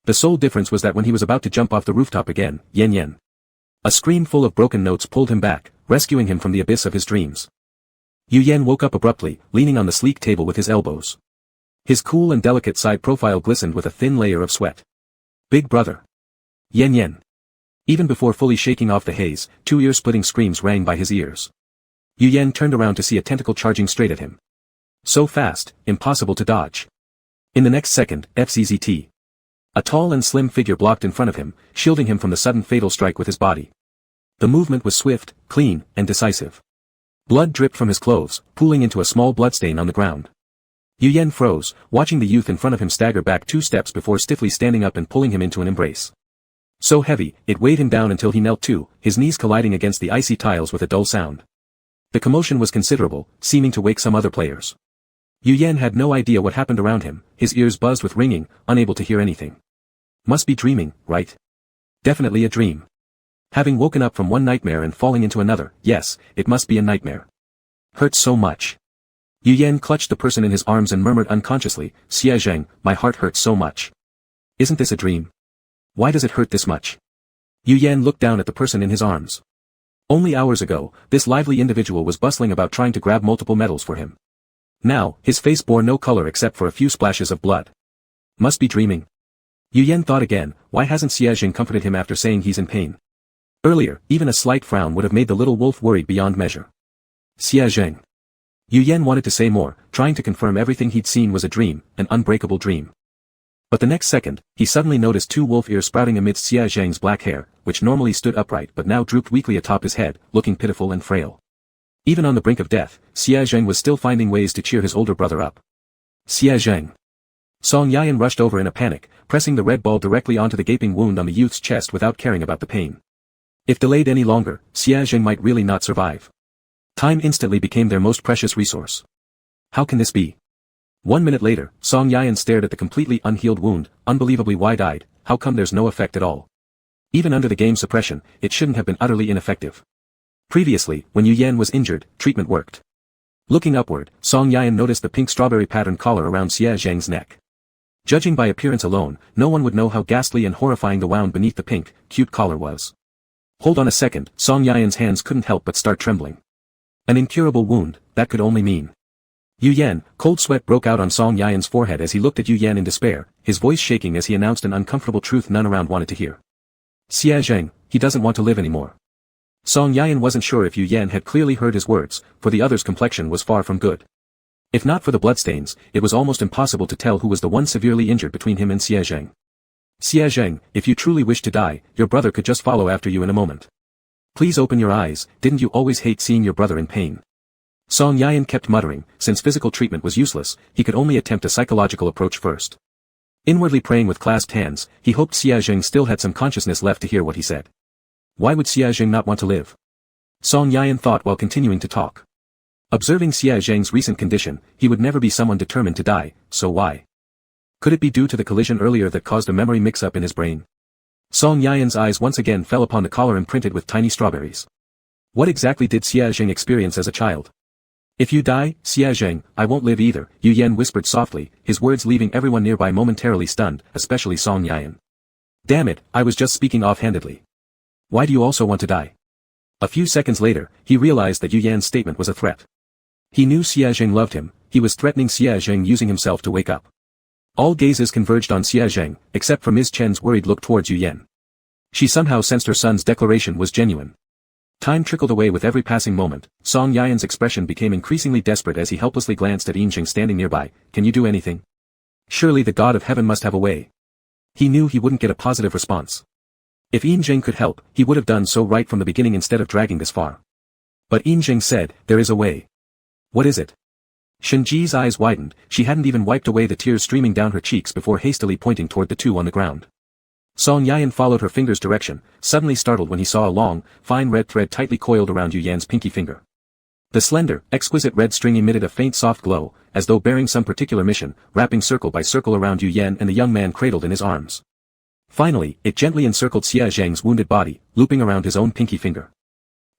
The sole difference was that when he was about to jump off the rooftop again, Yen. A scream full of broken notes pulled him back, rescuing him from the abyss of his dreams. Yu Yan woke up abruptly, leaning on the sleek table with his elbows. His cool and delicate side profile glistened with a thin layer of sweat. Big brother. Yen. Even before fully shaking off the haze, two ear-splitting screams rang by his ears. Yu Yan turned around to see a tentacle charging straight at him. So fast, impossible to dodge. In the next second, FZZT. A tall and slim figure blocked in front of him, shielding him from the sudden fatal strike with his body. The movement was swift, clean, and decisive. Blood dripped from his clothes, pooling into a small bloodstain on the ground. Yu Yan froze, watching the youth in front of him stagger back 2 steps before stiffly standing up and pulling him into an embrace. So heavy, it weighed him down until he knelt too, his knees colliding against the icy tiles with a dull sound. The commotion was considerable, seeming to wake some other players. Yu Yan had no idea what happened around him, his ears buzzed with ringing, unable to hear anything. Must be dreaming, right? Definitely a dream. Having woken up from one nightmare and falling into another, yes, it must be a nightmare. Hurts so much. Yu Yan clutched the person in his arms and murmured unconsciously, Xia Zhang, my heart hurts so much. Isn't this a dream? Why does it hurt this much? Yu Yan looked down at the person in his arms. Only hours ago, this lively individual was bustling about trying to grab multiple medals for him. Now, his face bore no color except for a few splashes of blood. Must be dreaming. Yu Yan thought again, why hasn't Xia Zhang comforted him after saying he's in pain? Earlier, even a slight frown would have made the little wolf worried beyond measure. Xia Zhang. Yu Yan wanted to say more, trying to confirm everything he'd seen was a dream, an unbreakable dream. But the next second, he suddenly noticed 2 wolf ears sprouting amidst Xia Zhang's black hair, which normally stood upright but now drooped weakly atop his head, looking pitiful and frail. Even on the brink of death, Xia Zhang was still finding ways to cheer his older brother up. Xia Zhang. Song Yayan rushed over in a panic, pressing the red ball directly onto the gaping wound on the youth's chest without caring about the pain. If delayed any longer, Xia Zhang might really not survive. Time instantly became their most precious resource. How can this be? 1 minute later, Song Yayan stared at the completely unhealed wound, unbelievably wide-eyed. How come there's no effect at all? Even under the game suppression, it shouldn't have been utterly ineffective. Previously, when Yu Yan was injured, treatment worked. Looking upward, Song Yayan noticed the pink strawberry pattern collar around Xia Zhang's neck. Judging by appearance alone, no one would know how ghastly and horrifying the wound beneath the pink, cute collar was. Hold on a second, Song Yayan's hands couldn't help but start trembling. An incurable wound, that could only mean. Yu Yan, cold sweat broke out on Song Yian's forehead as he looked at Yu Yan in despair, his voice shaking as he announced an uncomfortable truth none around wanted to hear. Xia Zheng, he doesn't want to live anymore. Song Yian wasn't sure if Yu Yan had clearly heard his words, for the other's complexion was far from good. If not for the bloodstains, it was almost impossible to tell who was the one severely injured between him and Xia Zheng. Xia Zheng, if you truly wish to die, your brother could just follow after you in a moment. Please open your eyes, didn't you always hate seeing your brother in pain? Song Yian kept muttering, since physical treatment was useless, he could only attempt a psychological approach first. Inwardly praying with clasped hands, he hoped Xia Zheng still had some consciousness left to hear what he said. Why would Xia Zheng not want to live? Song Yian thought while continuing to talk. Observing Xia Zheng's recent condition, he would never be someone determined to die, so why? Could it be due to the collision earlier that caused a memory mix-up in his brain? Song Yian's eyes once again fell upon the collar imprinted with tiny strawberries. What exactly did Xia Zheng experience as a child? If you die, Xia Zheng, I won't live either, Yu Yan whispered softly, his words leaving everyone nearby momentarily stunned, especially Song Yian. Damn it, I was just speaking offhandedly. Why do you also want to die? A few seconds later, he realized that Yu Yan's statement was a threat. He knew Xia Zheng loved him, he was threatening Xia Zheng using himself to wake up. All gazes converged on Xia Zheng, except for Ms. Chen's worried look towards Yu Yan. She somehow sensed her son's declaration was genuine. Time trickled away with every passing moment, Song Yian's expression became increasingly desperate as he helplessly glanced at Yinjing standing nearby. Can you do anything? Surely the god of heaven must have a way. He knew he wouldn't get a positive response. If Yinjing could help, he would have done so right from the beginning instead of dragging this far. But Yinjing said, there is a way. What is it? Shenji's eyes widened, she hadn't even wiped away the tears streaming down her cheeks before hastily pointing toward the two on the ground. Song Yian followed her finger's direction, suddenly startled when he saw a long, fine red thread tightly coiled around Yu Yan's pinky finger. The slender, exquisite red string emitted a faint soft glow, as though bearing some particular mission, wrapping circle by circle around Yu Yan and the young man cradled in his arms. Finally, it gently encircled Xia Zheng's wounded body, looping around his own pinky finger.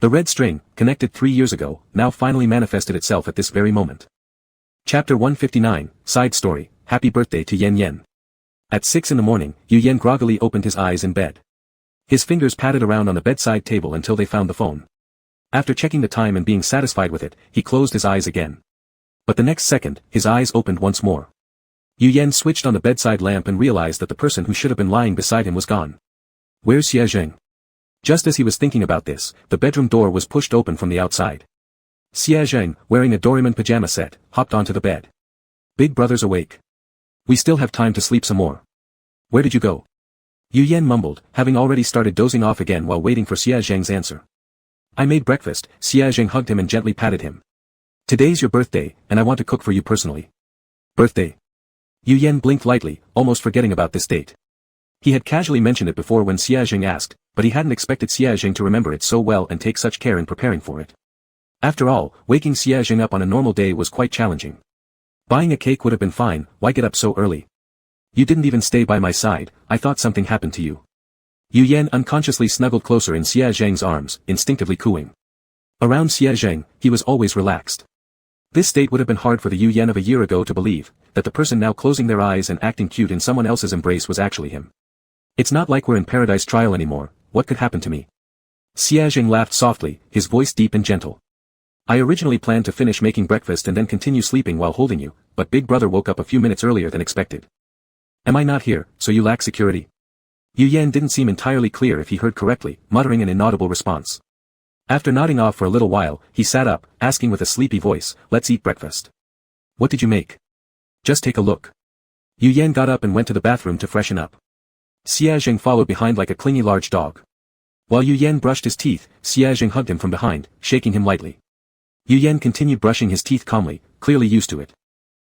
The red string, connected 3 years ago, now finally manifested itself at this very moment. Chapter 159, Side Story, Happy Birthday to Yen Yen. At 6 in the morning, Yu Yan groggily opened his eyes in bed. His fingers patted around on the bedside table until they found the phone. After checking the time and being satisfied with it, he closed his eyes again. But the next second, his eyes opened once more. Yu Yan switched on the bedside lamp and realized that the person who should have been lying beside him was gone. Where's Xia Zheng? Just as he was thinking about this, the bedroom door was pushed open from the outside. Xia Zheng, wearing a Doraemon pajama set, hopped onto the bed. Big brother's awake. We still have time to sleep some more. Where did you go? Yu Yan mumbled, having already started dozing off again while waiting for Xia Zheng's answer. I made breakfast, Xia Zheng hugged him and gently patted him. Today's your birthday, and I want to cook for you personally. Birthday? Yu Yan blinked lightly, almost forgetting about this date. He had casually mentioned it before when Xia Zheng asked, but he hadn't expected Xia Zheng to remember it so well and take such care in preparing for it. After all, waking Xia Zheng up on a normal day was quite challenging. Buying a cake would have been fine, why get up so early? You didn't even stay by my side, I thought something happened to you. Yu Yan unconsciously snuggled closer in Xia Zheng's arms, instinctively cooing. Around Xia Zheng, he was always relaxed. This state would have been hard for the Yu Yan of a year ago to believe, that the person now closing their eyes and acting cute in someone else's embrace was actually him. It's not like we're in paradise trial anymore, what could happen to me? Xia Zheng laughed softly, his voice deep and gentle. I originally planned to finish making breakfast and then continue sleeping while holding you, but big brother woke up a few minutes earlier than expected. Am I not here, so you lack security? Yu Yan didn't seem entirely clear if he heard correctly, muttering an inaudible response. After nodding off for a little while, he sat up, asking with a sleepy voice, let's eat breakfast. What did you make? Just take a look. Yu Yan got up and went to the bathroom to freshen up. Xia Zheng followed behind like a clingy large dog. While Yu Yan brushed his teeth, Xia Zheng hugged him from behind, shaking him lightly. Yu Yan continued brushing his teeth calmly, clearly used to it.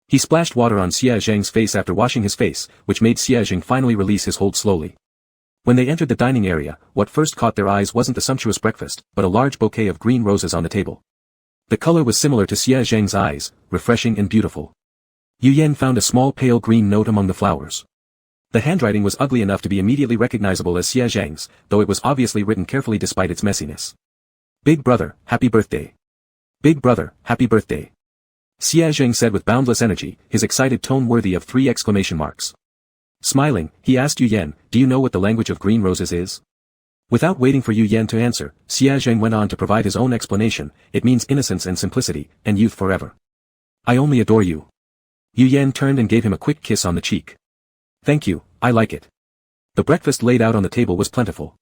He splashed water on Xia Zheng's face after washing his face, which made Xia Zheng finally release his hold slowly. When they entered the dining area, what first caught their eyes wasn't the sumptuous breakfast, but a large bouquet of green roses on the table. The color was similar to Xia Zheng's eyes, refreshing and beautiful. Yu Yan found a small pale green note among the flowers. The handwriting was ugly enough to be immediately recognizable as Xia Zheng's, though it was obviously written carefully despite its messiness. Big brother, happy birthday. Big brother, happy birthday. Xia Zheng said with boundless energy, his excited tone worthy of 3 exclamation marks. Smiling, he asked Yu Yan, do you know what the language of green roses is? Without waiting for Yu Yan to answer, Xia Zheng went on to provide his own explanation, it means innocence and simplicity, and youth forever. I only adore you. Yu Yan turned and gave him a quick kiss on the cheek. Thank you, I like it. The breakfast laid out on the table was plentiful.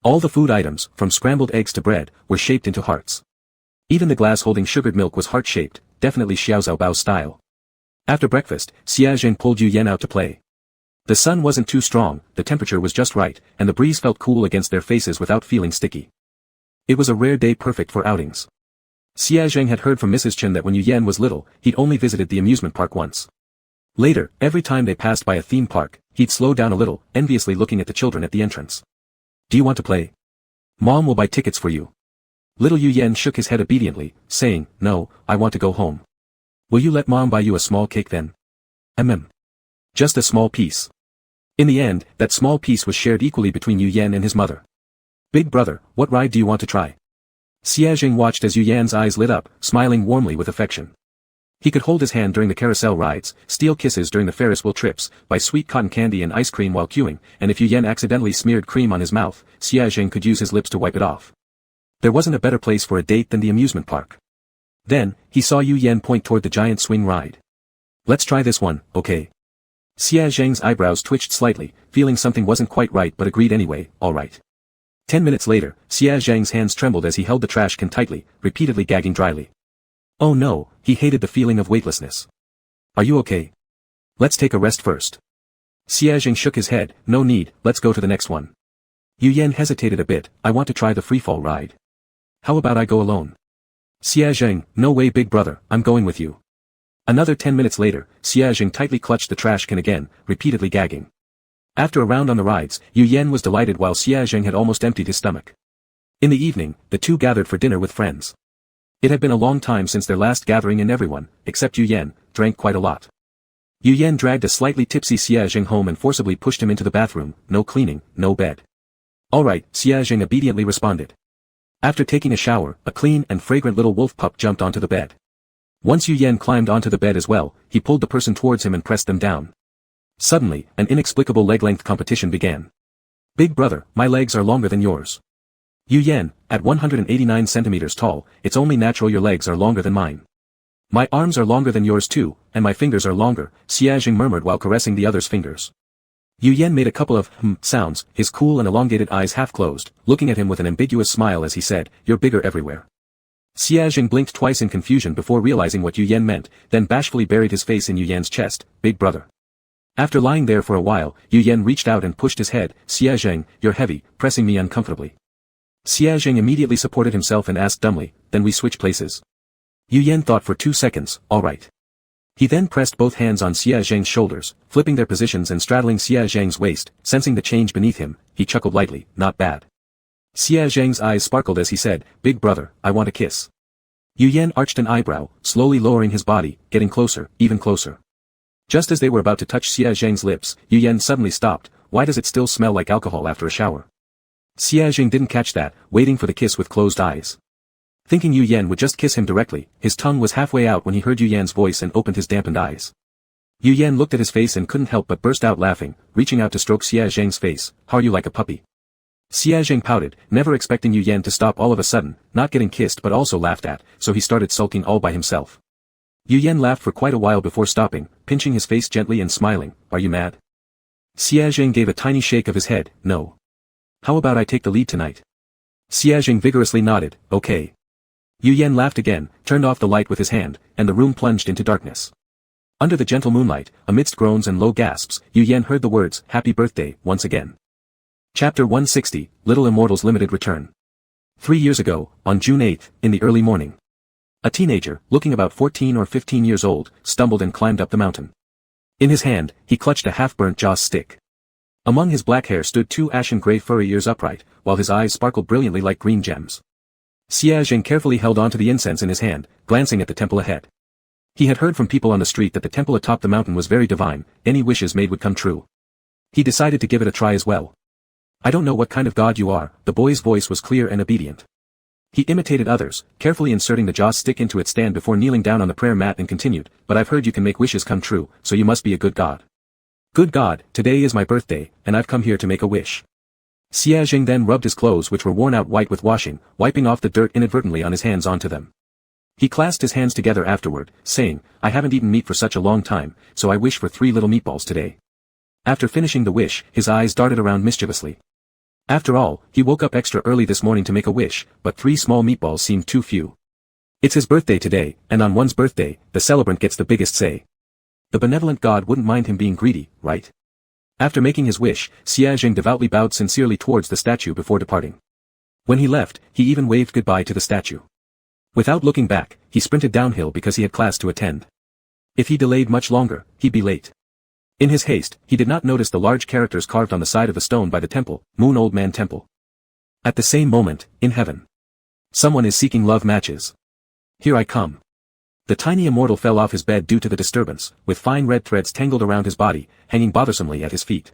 All the food items, from scrambled eggs to bread, were shaped into hearts. Even the glass holding sugared milk was heart-shaped, definitely Xiaozuobao style. After breakfast, Xia Zheng pulled Yu Yan out to play. The sun wasn't too strong, the temperature was just right, and the breeze felt cool against their faces without feeling sticky. It was a rare day perfect for outings. Xia Zheng had heard from Mrs. Chen that when Yu Yan was little, he'd only visited the amusement park once. Later, every time they passed by a theme park, he'd slow down a little, enviously looking at the children at the entrance. Do you want to play? Mom will buy tickets for you. Little Yu Yan shook his head obediently, saying, No, I want to go home. Will you let Mom buy you a small cake then? Just a small piece. In the end, that small piece was shared equally between Yu Yan and his mother. Big brother, what ride do you want to try? Xia Zheng watched as Yu Yan's eyes lit up, smiling warmly with affection. He could hold his hand during the carousel rides, steal kisses during the Ferris wheel trips, buy sweet cotton candy and ice cream while queuing, and if Yu Yan accidentally smeared cream on his mouth, Xia Zheng could use his lips to wipe it off. There wasn't a better place for a date than the amusement park. Then, he saw Yu Yan point toward the giant swing ride. Let's try this one, okay? Xia Zheng's eyebrows twitched slightly, feeling something wasn't quite right but agreed anyway, alright. 10 minutes later, Xia Zheng's hands trembled as he held the trash can tightly, repeatedly gagging dryly. Oh no, he hated the feeling of weightlessness. Are you okay? Let's take a rest first. Xia Zheng shook his head, no need, let's go to the next one. Yu Yan hesitated a bit, I want to try the freefall ride. How about I go alone? Xia Zheng, no way big brother, I'm going with you. Another 10 minutes later, Xia Zheng tightly clutched the trash can again, repeatedly gagging. After a round on the rides, Yu Yan was delighted while Xia Zheng had almost emptied his stomach. In the evening, the two gathered for dinner with friends. It had been a long time since their last gathering and everyone, except Yu Yan, drank quite a lot. Yu Yan dragged a slightly tipsy Xia Zheng home and forcibly pushed him into the bathroom, no cleaning, no bed. Alright, Xia Zheng obediently responded. After taking a shower, a clean and fragrant little wolf pup jumped onto the bed. Once Yu Yan climbed onto the bed as well, he pulled the person towards him and pressed them down. Suddenly, an inexplicable leg-length competition began. Big brother, my legs are longer than yours. Yu Yan, at 189 centimeters tall, it's only natural your legs are longer than mine. My arms are longer than yours too, and my fingers are longer, Xia Zheng murmured while caressing the other's fingers. Yu Yan made a couple of sounds, his cool and elongated eyes half closed, looking at him with an ambiguous smile as he said, You're bigger everywhere. Xia Zheng blinked twice in confusion before realizing what Yu Yan meant, then bashfully buried his face in Yu Yan's chest, Big brother. After lying there for a while, Yu Yan reached out and pushed his head, Xia Zheng, you're heavy, pressing me uncomfortably. Xia Zheng immediately supported himself and asked dumbly, then we switch places. Yu Yan thought for 2 seconds, alright. He then pressed both hands on Xia Zheng's shoulders, flipping their positions and straddling Xia Zheng's waist, sensing the change beneath him, he chuckled lightly, not bad. Xia Zheng's eyes sparkled as he said, Big brother, I want a kiss. Yu Yan arched an eyebrow, slowly lowering his body, getting closer, even closer. Just as they were about to touch Xia Zheng's lips, Yu Yan suddenly stopped, why does it still smell like alcohol after a shower? Xia Zheng didn't catch that, waiting for the kiss with closed eyes. Thinking Yu Yan would just kiss him directly, his tongue was halfway out when he heard Yu Yan's voice and opened his dampened eyes. Yu Yan looked at his face and couldn't help but burst out laughing, reaching out to stroke Xia Zheng's face, how are you like a puppy? Xia Zheng pouted, never expecting Yu Yan to stop all of a sudden, not getting kissed but also laughed at, so he started sulking all by himself. Yu Yan laughed for quite a while before stopping, pinching his face gently and smiling, are you mad? Xia Zheng gave a tiny shake of his head, no. How about I take the lead tonight? Xia Zheng vigorously nodded, okay. Yu Yan laughed again, turned off the light with his hand, and the room plunged into darkness. Under the gentle moonlight, amidst groans and low gasps, Yu Yan heard the words, Happy birthday, once again. Chapter 160, Little Immortals Limited Return. 3 years ago, on June 8th, in the early morning. A teenager, looking about 14 or 15 years old, stumbled and climbed up the mountain. In his hand, he clutched a half-burnt joss stick. Among his black hair stood 2 ashen-gray furry ears upright, while his eyes sparkled brilliantly like green gems. Xia Zheng carefully held on to the incense in his hand, glancing at the temple ahead. He had heard from people on the street that the temple atop the mountain was very divine, any wishes made would come true. He decided to give it a try as well. I don't know what kind of god you are, the boy's voice was clear and obedient. He imitated others, carefully inserting the joss stick into its stand before kneeling down on the prayer mat and continued, but I've heard you can make wishes come true, so you must be a good god. Good god, today is my birthday, and I've come here to make a wish. Xia Zheng then rubbed his clothes which were worn out white with washing, wiping off the dirt inadvertently on his hands onto them. He clasped his hands together afterward, saying, I haven't eaten meat for such a long time, so I wish for 3 little meatballs today. After finishing the wish, his eyes darted around mischievously. After all, he woke up extra early this morning to make a wish, but 3 small meatballs seemed too few. It's his birthday today, and on one's birthday, the celebrant gets the biggest say. The benevolent god wouldn't mind him being greedy, right? After making his wish, Xia Zheng devoutly bowed sincerely towards the statue before departing. When he left, he even waved goodbye to the statue. Without looking back, he sprinted downhill because he had class to attend. If he delayed much longer, he'd be late. In his haste, he did not notice the large characters carved on the side of the stone by the temple, Moon Old Man Temple. At the same moment, in heaven, someone is seeking love matches. Here I come. The tiny immortal fell off his bed due to the disturbance, with fine red threads tangled around his body, hanging bothersomely at his feet.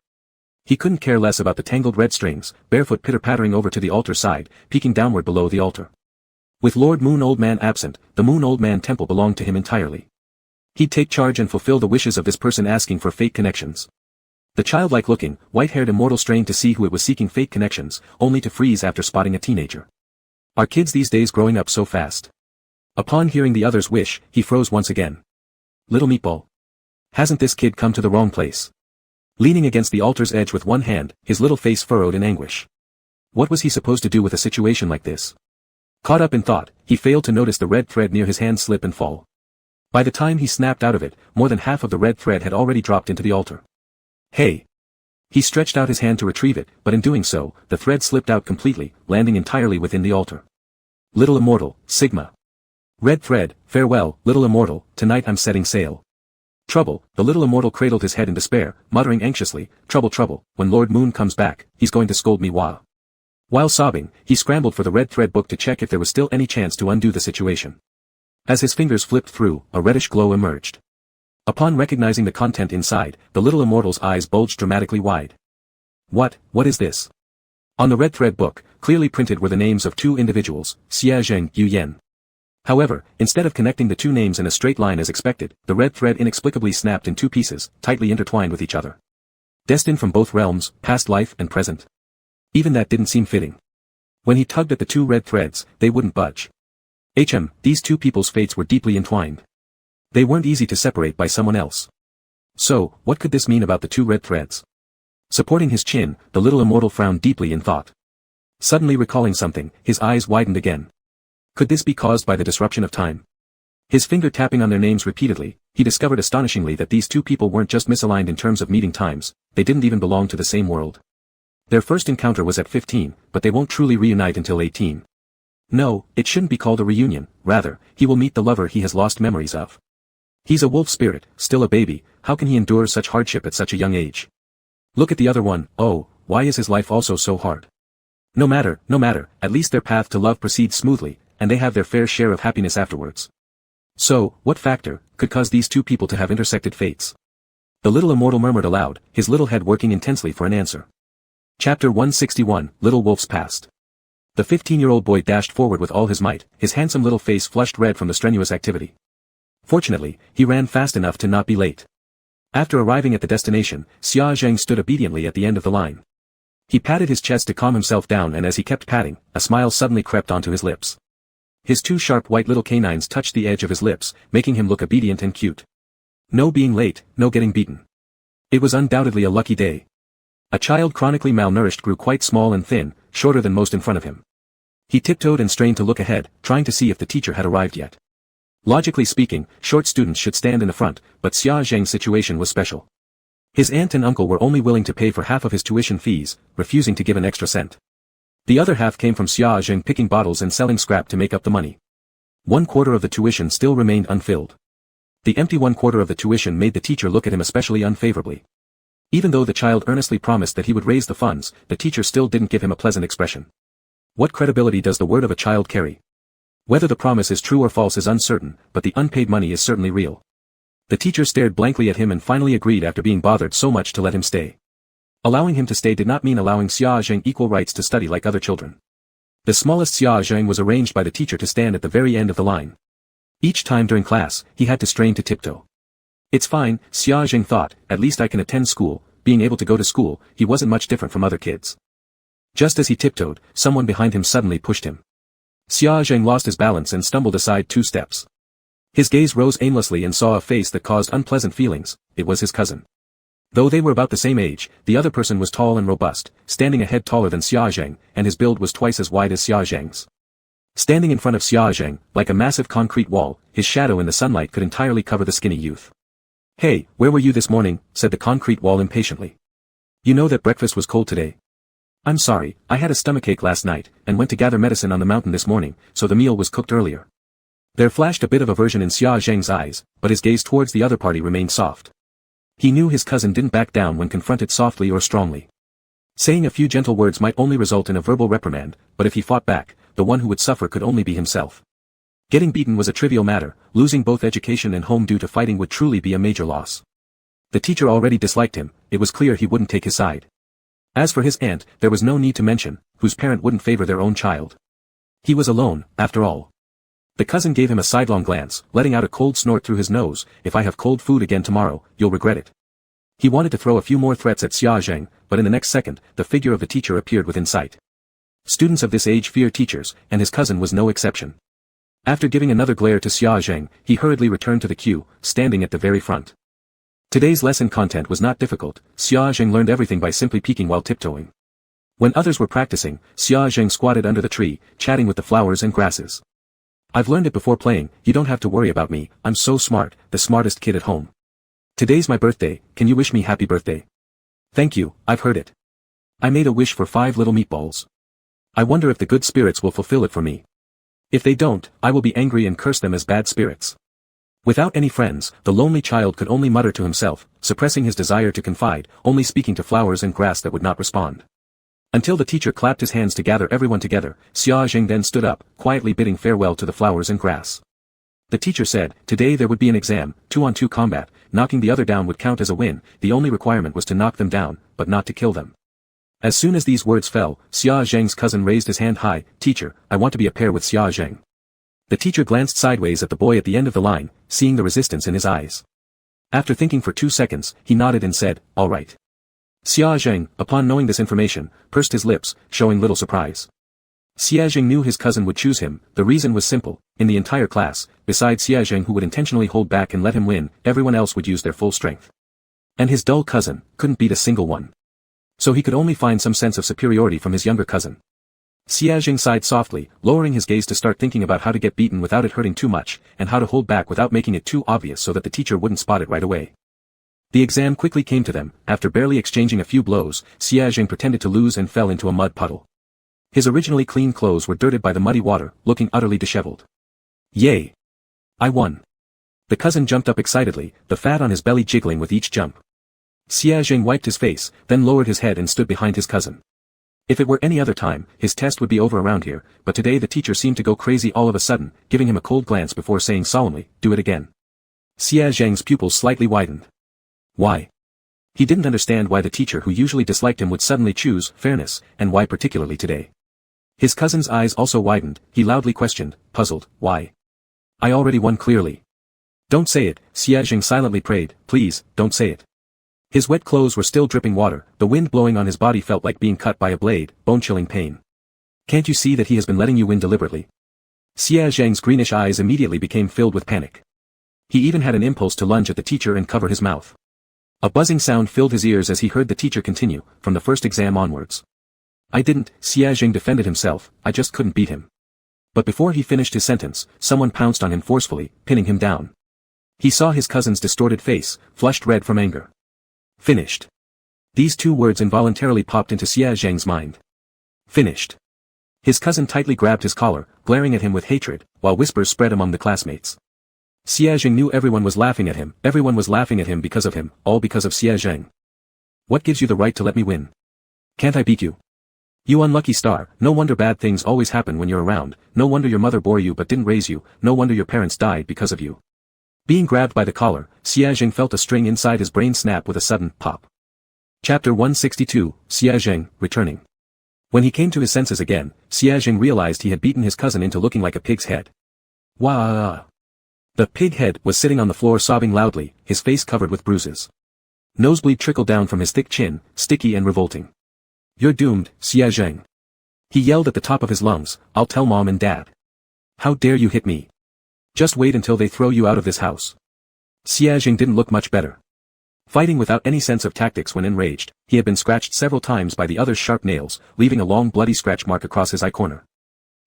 He couldn't care less about the tangled red strings, barefoot pitter-pattering over to the altar side, peeking downward below the altar. With Lord Moon Old Man absent, the Moon Old Man Temple belonged to him entirely. He'd take charge and fulfill the wishes of this person asking for fate connections. The childlike-looking, white-haired immortal strained to see who it was seeking fate connections, only to freeze after spotting a teenager. Are kids these days growing up so fast? Upon hearing the other's wish, he froze once again. Little meatball. Hasn't this kid come to the wrong place? Leaning against the altar's edge with one hand, his little face furrowed in anguish. What was he supposed to do with a situation like this? Caught up in thought, he failed to notice the red thread near his hand slip and fall. By the time he snapped out of it, more than half of the red thread had already dropped into the altar. Hey! He stretched out his hand to retrieve it, but in doing so, the thread slipped out completely, landing entirely within the altar. Little immortal, Sigma. Red thread, farewell, little immortal, tonight I'm setting sail. Trouble, the little immortal cradled his head in despair, muttering anxiously, trouble trouble, when Lord Moon comes back, he's going to scold me wah. While sobbing, he scrambled for the red thread book to check if there was still any chance to undo the situation. As his fingers flipped through, a reddish glow emerged. Upon recognizing the content inside, the little immortal's eyes bulged dramatically wide. What is this? On the red thread book, clearly printed were the names of 2 individuals, Xia Zheng, Yu Yen. However, instead of connecting the 2 names in a straight line as expected, the red thread inexplicably snapped in 2 pieces, tightly intertwined with each other. Destined from both realms, past life and present. Even that didn't seem fitting. When he tugged at the 2 red threads, they wouldn't budge. These 2 people's fates were deeply entwined. They weren't easy to separate by someone else. So, what could this mean about the 2 red threads? Supporting his chin, the little immortal frowned deeply in thought. Suddenly recalling something, his eyes widened again. Could this be caused by the disruption of time? His finger tapping on their names repeatedly, he discovered astonishingly that these 2 people weren't just misaligned in terms of meeting times, they didn't even belong to the same world. Their first encounter was at 15, but they won't truly reunite until 18. No, it shouldn't be called a reunion, rather, he will meet the lover he has lost memories of. He's a wolf spirit, still a baby, how can he endure such hardship at such a young age? Look at the other one, oh, why is his life also so hard? No matter, at least their path to love proceeds smoothly, and they have their fair share of happiness afterwards. So, what factor could cause these 2 people to have intersected fates? The little immortal murmured aloud, his little head working intensely for an answer. Chapter 161, Little Wolf's Past. The 15-year-old boy dashed forward with all his might, his handsome little face flushed red from the strenuous activity. Fortunately, he ran fast enough to not be late. After arriving at the destination, Xia Zheng stood obediently at the end of the line. He patted his chest to calm himself down, and as he kept patting, a smile suddenly crept onto his lips. His 2 sharp white little canines touched the edge of his lips, making him look obedient and cute. No being late, no getting beaten. It was undoubtedly a lucky day. A child chronically malnourished grew quite small and thin, shorter than most in front of him. He tiptoed and strained to look ahead, trying to see if the teacher had arrived yet. Logically speaking, short students should stand in the front, but Xia Zheng's situation was special. His aunt and uncle were only willing to pay for half of his tuition fees, refusing to give an extra cent. The other half came from Xia Zheng picking bottles and selling scrap to make up the money. 1/4 of the tuition still remained unfilled. The empty 1/4 of the tuition made the teacher look at him especially unfavorably. Even though the child earnestly promised that he would raise the funds, the teacher still didn't give him a pleasant expression. What credibility does the word of a child carry? Whether the promise is true or false is uncertain, but the unpaid money is certainly real. The teacher stared blankly at him and finally agreed after being bothered so much to let him stay. Allowing him to stay did not mean allowing Xia Zheng equal rights to study like other children. The smallest Xia Zheng was arranged by the teacher to stand at the very end of the line. Each time during class, he had to strain to tiptoe. It's fine, Xia Zheng thought, at least I can attend school. Being able to go to school, he wasn't much different from other kids. Just as he tiptoed, someone behind him suddenly pushed him. Xia Zheng lost his balance and stumbled aside 2 steps. His gaze rose aimlessly and saw a face that caused unpleasant feelings. It was his cousin. Though they were about the same age, the other person was tall and robust, standing a head taller than Xia Zheng, and his build was twice as wide as Xia Zheng's. Standing in front of Xia Zheng, like a massive concrete wall, his shadow in the sunlight could entirely cover the skinny youth. "Hey, where were you this morning?" said the concrete wall impatiently. "You know that breakfast was cold today." "I'm sorry, I had a stomachache last night, and went to gather medicine on the mountain this morning, so the meal was cooked earlier." There flashed a bit of aversion in Xia Zheng's eyes, but his gaze towards the other party remained soft. He knew his cousin didn't back down when confronted softly or strongly. Saying a few gentle words might only result in a verbal reprimand, but if he fought back, the one who would suffer could only be himself. Getting beaten was a trivial matter, losing both education and home due to fighting would truly be a major loss. The teacher already disliked him, it was clear he wouldn't take his side. As for his aunt, there was no need to mention, whose parent wouldn't favor their own child. He was alone, after all. The cousin gave him a sidelong glance, letting out a cold snort through his nose. "If I have cold food again tomorrow, you'll regret it." He wanted to throw a few more threats at Xia Zheng, but in the next second, the figure of the teacher appeared within sight. Students of this age fear teachers, and his cousin was no exception. After giving another glare to Xia Zheng, he hurriedly returned to the queue, standing at the very front. Today's lesson content was not difficult. Xia Zheng learned everything by simply peeking while tiptoeing. When others were practicing, Xia Zheng squatted under the tree, chatting with the flowers and grasses. "I've learned it before playing, you don't have to worry about me, I'm so smart, the smartest kid at home. Today's my birthday, can you wish me happy birthday?" "Thank you, I've heard it. I made a wish for 5 little meatballs. I wonder if the good spirits will fulfill it for me. If they don't, I will be angry and curse them as bad spirits." Without any friends, the lonely child could only mutter to himself, suppressing his desire to confide, only speaking to flowers and grass that would not respond. Until the teacher clapped his hands to gather everyone together, Xia Zheng then stood up, quietly bidding farewell to the flowers and grass. The teacher said, today there would be an exam, 2-on-2 combat, knocking the other down would count as a win, the only requirement was to knock them down, but not to kill them. As soon as these words fell, Xia Zheng's cousin raised his hand high. "Teacher, I want to be a pair with Xia Zheng." The teacher glanced sideways at the boy at the end of the line, seeing the resistance in his eyes. After thinking for 2 seconds, he nodded and said, "All right." Xia Zheng, upon knowing this information, pursed his lips, showing little surprise. Xia Zheng knew his cousin would choose him. The reason was simple. In the entire class, besides Xia Zheng who would intentionally hold back and let him win, everyone else would use their full strength. And his dull cousin couldn't beat a single one. So he could only find some sense of superiority from his younger cousin. Xia Zheng sighed softly, lowering his gaze to start thinking about how to get beaten without it hurting too much, and how to hold back without making it too obvious so that the teacher wouldn't spot it right away. The exam quickly came to them. After barely exchanging a few blows, Xia Zheng pretended to lose and fell into a mud puddle. His originally clean clothes were dirted by the muddy water, looking utterly disheveled. "Yay! I won!" The cousin jumped up excitedly, the fat on his belly jiggling with each jump. Xia Zheng wiped his face, then lowered his head and stood behind his cousin. If it were any other time, his test would be over around here, but today the teacher seemed to go crazy all of a sudden, giving him a cold glance before saying solemnly, "Do it again." Xia Zheng's pupils slightly widened. Why? He didn't understand why the teacher who usually disliked him would suddenly choose fairness, and why particularly today. His cousin's eyes also widened. He loudly questioned, puzzled, "Why? I already won clearly." "Don't say it," Xia Zheng silently prayed, "please, don't say it." His wet clothes were still dripping water, the wind blowing on his body felt like being cut by a blade, bone-chilling pain. "Can't you see that he has been letting you win deliberately?" Xia Zheng's greenish eyes immediately became filled with panic. He even had an impulse to lunge at the teacher and cover his mouth. A buzzing sound filled his ears as he heard the teacher continue, from the first exam onwards. "I didn't," Xia Zheng defended himself, "I just couldn't beat him." But before he finished his sentence, someone pounced on him forcefully, pinning him down. He saw his cousin's distorted face, flushed red from anger. Finished. These 2 words involuntarily popped into Xia Zheng's mind. Finished. His cousin tightly grabbed his collar, glaring at him with hatred, while whispers spread among the classmates. Xia Zheng knew everyone was laughing at him because of him, all because of Xia Zheng. "What gives you the right to let me win? Can't I beat you? You unlucky star, no wonder bad things always happen when you're around, no wonder your mother bore you but didn't raise you, no wonder your parents died because of you." Being grabbed by the collar, Xia Zheng felt a string inside his brain snap with a sudden pop. Chapter 162, Xia Zheng, returning. When he came to his senses again, Xia Zheng realized he had beaten his cousin into looking like a pig's head. Wah! The pig head was sitting on the floor sobbing loudly, his face covered with bruises. Nosebleed trickled down from his thick chin, sticky and revolting. "You're doomed, Xia Zheng." He yelled at the top of his lungs, "I'll tell mom and dad." How dare you hit me? Just wait until they throw you out of this house. Xiaojing didn't look much better. Fighting without any sense of tactics when enraged, he had been scratched several times by the other's sharp nails, leaving a long bloody scratch mark across his eye corner.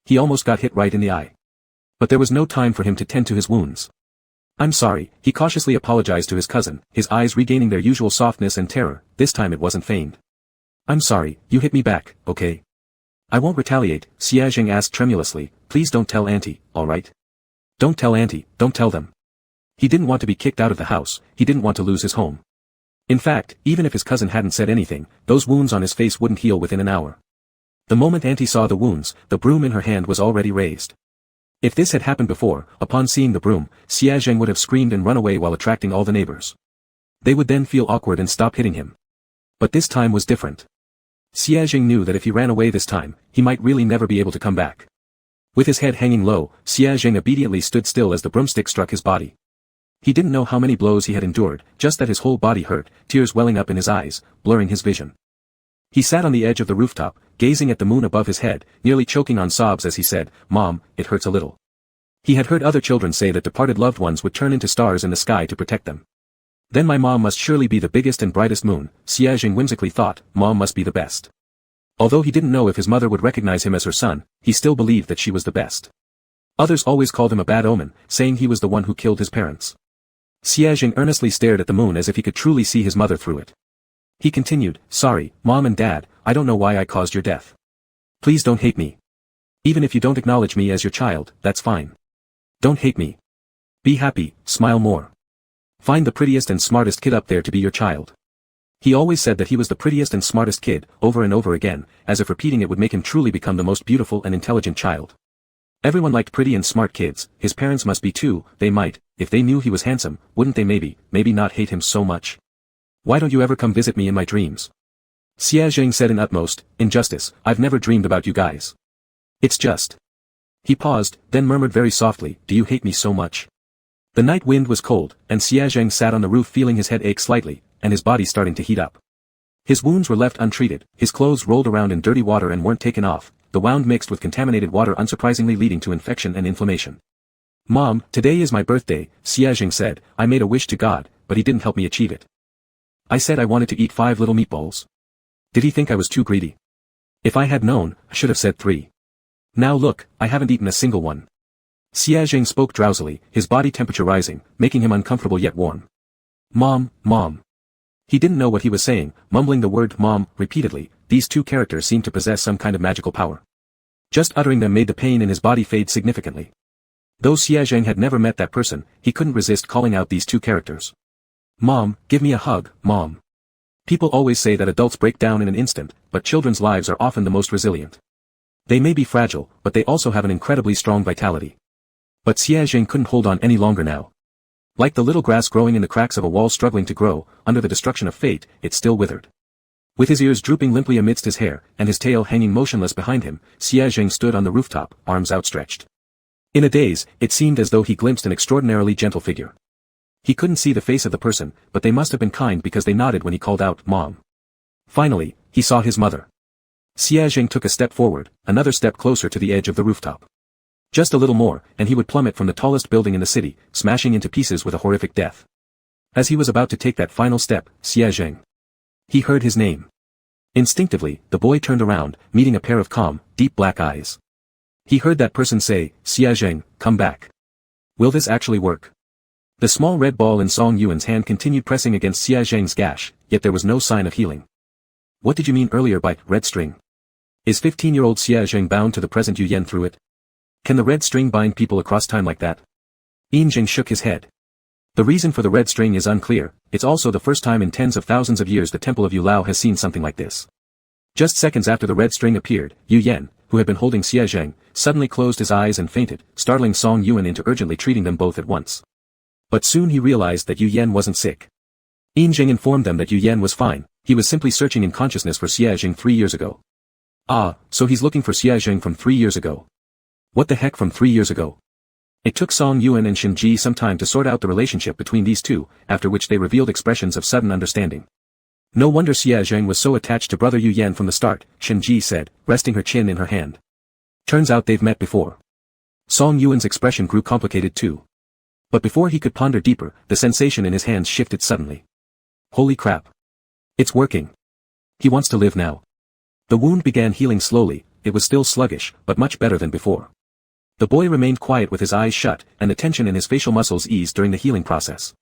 He almost got hit right in the eye. But there was no time for him to tend to his wounds. I'm sorry, he cautiously apologized to his cousin, his eyes regaining their usual softness and terror. This time it wasn't feigned. I'm sorry, you hit me back, okay? I won't retaliate, Xiaojing asked tremulously. Please don't tell Auntie, alright? Don't tell Auntie, don't tell them. He didn't want to be kicked out of the house, he didn't want to lose his home. In fact, even if his cousin hadn't said anything, those wounds on his face wouldn't heal within an hour. The moment Auntie saw the wounds, the broom in her hand was already raised. If this had happened before, upon seeing the broom, Xiaojing would have screamed and run away while attracting all the neighbors. They would then feel awkward and stop hitting him. But this time was different. Xiaojing knew that if he ran away this time, he might really never be able to come back. With his head hanging low, Xiaojing obediently stood still as the broomstick struck his body. He didn't know how many blows he had endured, just that his whole body hurt, tears welling up in his eyes, blurring his vision. He sat on the edge of the rooftop, gazing at the moon above his head, nearly choking on sobs as he said, "Mom, it hurts a little." He had heard other children say that departed loved ones would turn into stars in the sky to protect them. Then my mom must surely be the biggest and brightest moon, Xiaojing whimsically thought. Mom must be the best. Although he didn't know if his mother would recognize him as her son, he still believed that she was the best. Others always called him a bad omen, saying he was the one who killed his parents. Xiaojing earnestly stared at the moon as if he could truly see his mother through it. He continued, "Sorry, Mom and Dad, I don't know why I caused your death. Please don't hate me. Even if you don't acknowledge me as your child, that's fine. Don't hate me. Be happy, smile more. Find the prettiest and smartest kid up there to be your child." He always said that he was the prettiest and smartest kid, over and over again, as if repeating it would make him truly become the most beautiful and intelligent child. Everyone liked pretty and smart kids, his parents must be too. They might, if they knew he was handsome, wouldn't they maybe not hate him so much? Why don't you ever come visit me in my dreams? Xiaojing said in utmost injustice, I've never dreamed about you guys. It's just. He paused, then murmured very softly, do you hate me so much? The night wind was cold, and Xiaojing sat on the roof feeling his head ache slightly, and his body starting to heat up. His wounds were left untreated, his clothes rolled around in dirty water and weren't taken off, the wound mixed with contaminated water unsurprisingly leading to infection and inflammation. Mom, today is my birthday, Xiaojing said. I made a wish to God, but he didn't help me achieve it. I said I wanted to eat 5 little meatballs. Did he think I was too greedy? If I had known, I should have said 3. Now look, I haven't eaten a single one. Xiaojing spoke drowsily, his body temperature rising, making him uncomfortable yet warm. Mom, Mom. He didn't know what he was saying, mumbling the word Mom repeatedly. These two characters seemed to possess some kind of magical power. Just uttering them made the pain in his body fade significantly. Though Xiaojing had never met that person, he couldn't resist calling out these two characters. Mom, give me a hug, Mom. People always say that adults break down in an instant, but children's lives are often the most resilient. They may be fragile, but they also have an incredibly strong vitality. But Xiaojing couldn't hold on any longer now. Like the little grass growing in the cracks of a wall struggling to grow, under the destruction of fate, it still withered. With his ears drooping limply amidst his hair, and his tail hanging motionless behind him, Xiaojing stood on the rooftop, arms outstretched. In a daze, it seemed as though he glimpsed an extraordinarily gentle figure. He couldn't see the face of the person, but they must have been kind because they nodded when he called out, Mom. Finally, he saw his mother. Xiaojing took a step forward, another step closer to the edge of the rooftop. Just a little more, and he would plummet from the tallest building in the city, smashing into pieces with a horrific death. As he was about to take that final step, Xiaojing. He heard his name. Instinctively, the boy turned around, meeting a pair of calm, deep black eyes. He heard that person say, Xiaojing, come back. Will this actually work? The small red ball in Song Yuan's hand continued pressing against Xiaojing's gash, yet there was no sign of healing. What did you mean earlier by red string? Is 15-year-old Xiaojing bound to the present Yu Yan through it? Can the red string bind people across time like that? Yinjing shook his head. The reason for the red string is unclear. It's also the first time in tens of thousands of years the temple of Yu Lao has seen something like this. Just seconds after the red string appeared, Yu Yan, who had been holding Xiaojing, suddenly closed his eyes and fainted, startling Song Yuan into urgently treating them both at once. But soon he realized that Yu Yan wasn't sick. Yinjing informed them that Yu Yan was fine, he was simply searching in consciousness for Xiaojing 3 years ago. Ah, so he's looking for Xiaojing from 3 years ago. What the heck from 3 years ago? It took Song Yuan and Shen Ji some time to sort out the relationship between these two, after which they revealed expressions of sudden understanding. No wonder Xiaojing was so attached to brother Yu Yan from the start, Shen Ji said, resting her chin in her hand. Turns out they've met before. Song Yuan's expression grew complicated too. But before he could ponder deeper, the sensation in his hands shifted suddenly. Holy crap. It's working. He wants to live now. The wound began healing slowly, it was still sluggish, but much better than before. The boy remained quiet with his eyes shut, and the tension in his facial muscles eased during the healing process.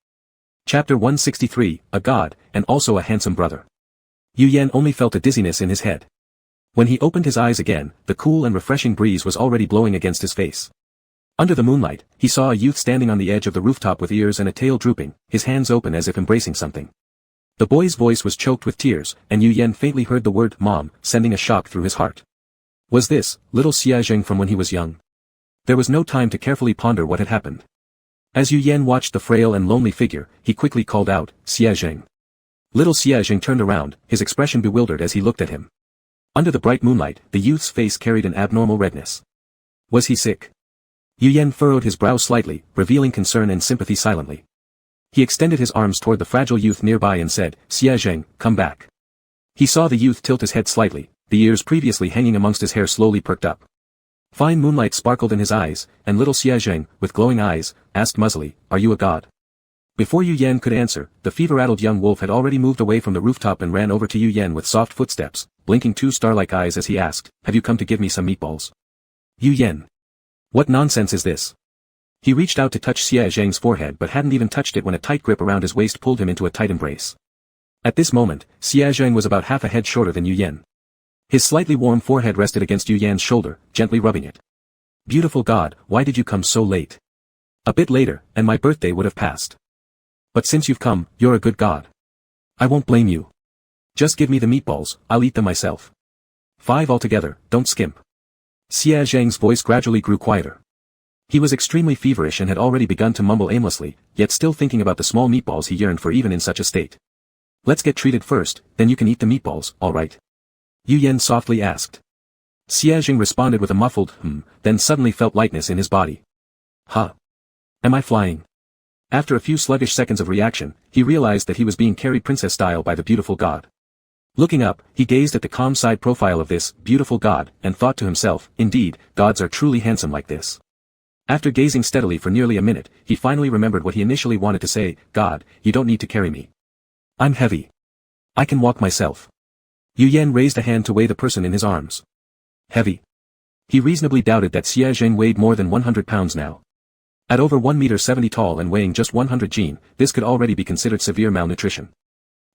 Chapter 163, A God, and also a handsome brother. Yu Yan only felt a dizziness in his head. When he opened his eyes again, the cool and refreshing breeze was already blowing against his face. Under the moonlight, he saw a youth standing on the edge of the rooftop with ears and a tail drooping, his hands open as if embracing something. The boy's voice was choked with tears, and Yu Yan faintly heard the word "mom," sending a shock through his heart. Was this little Xia from when he was young? There was no time to carefully ponder what had happened. As Yu Yan watched the frail and lonely figure, he quickly called out, "Xia." Little Xia turned around, his expression bewildered as he looked at him. Under the bright moonlight, the youth's face carried an abnormal redness. Was he sick? Yu Yan furrowed his brow slightly, revealing concern and sympathy silently. He extended his arms toward the fragile youth nearby and said, "Xia, come back." He saw the youth tilt his head slightly, the ears previously hanging amongst his hair slowly perked up. Fine moonlight sparkled in his eyes, and little Xia, with glowing eyes, asked muzzily, "Are you a god?" Before Yu Yan could answer, the fever-addled young wolf had already moved away from the rooftop and ran over to Yu Yan with soft footsteps, blinking two star-like eyes as he asked, "Have you come to give me some meatballs?" Yu Yan. What nonsense is this? He reached out to touch Xia forehead but hadn't even touched it when a tight grip around his waist pulled him into a tight embrace. At this moment, Xia was about half a head shorter than Yu Yan. His slightly warm forehead rested against Yu Yan's shoulder, gently rubbing it. "Beautiful god, why did you come so late? A bit later, and my birthday would have passed. But since you've come, you're a good god. I won't blame you. Just give me the meatballs, I'll eat them myself. 5 altogether, don't skimp." Xia voice gradually grew quieter. He was extremely feverish and had already begun to mumble aimlessly, yet still thinking about the small meatballs he yearned for even in such a state. "Let's get treated first, then you can eat the meatballs, alright?" Yu Yan softly asked. Xia responded with a muffled then suddenly felt lightness in his body. Huh? Am I flying? After a few sluggish seconds of reaction, he realized that he was being carried princess style by the beautiful god. Looking up, he gazed at the calm side profile of this beautiful god, and thought to himself, indeed, gods are truly handsome like this. After gazing steadily for nearly a minute, he finally remembered what he initially wanted to say, "God, you don't need to carry me. I'm heavy. I can walk myself." Yu Yan raised a hand to weigh the person in his arms. Heavy? He reasonably doubted that Xia weighed more than 100 pounds now. At over 1 meter 70 tall and weighing just 100 jin, this could already be considered severe malnutrition.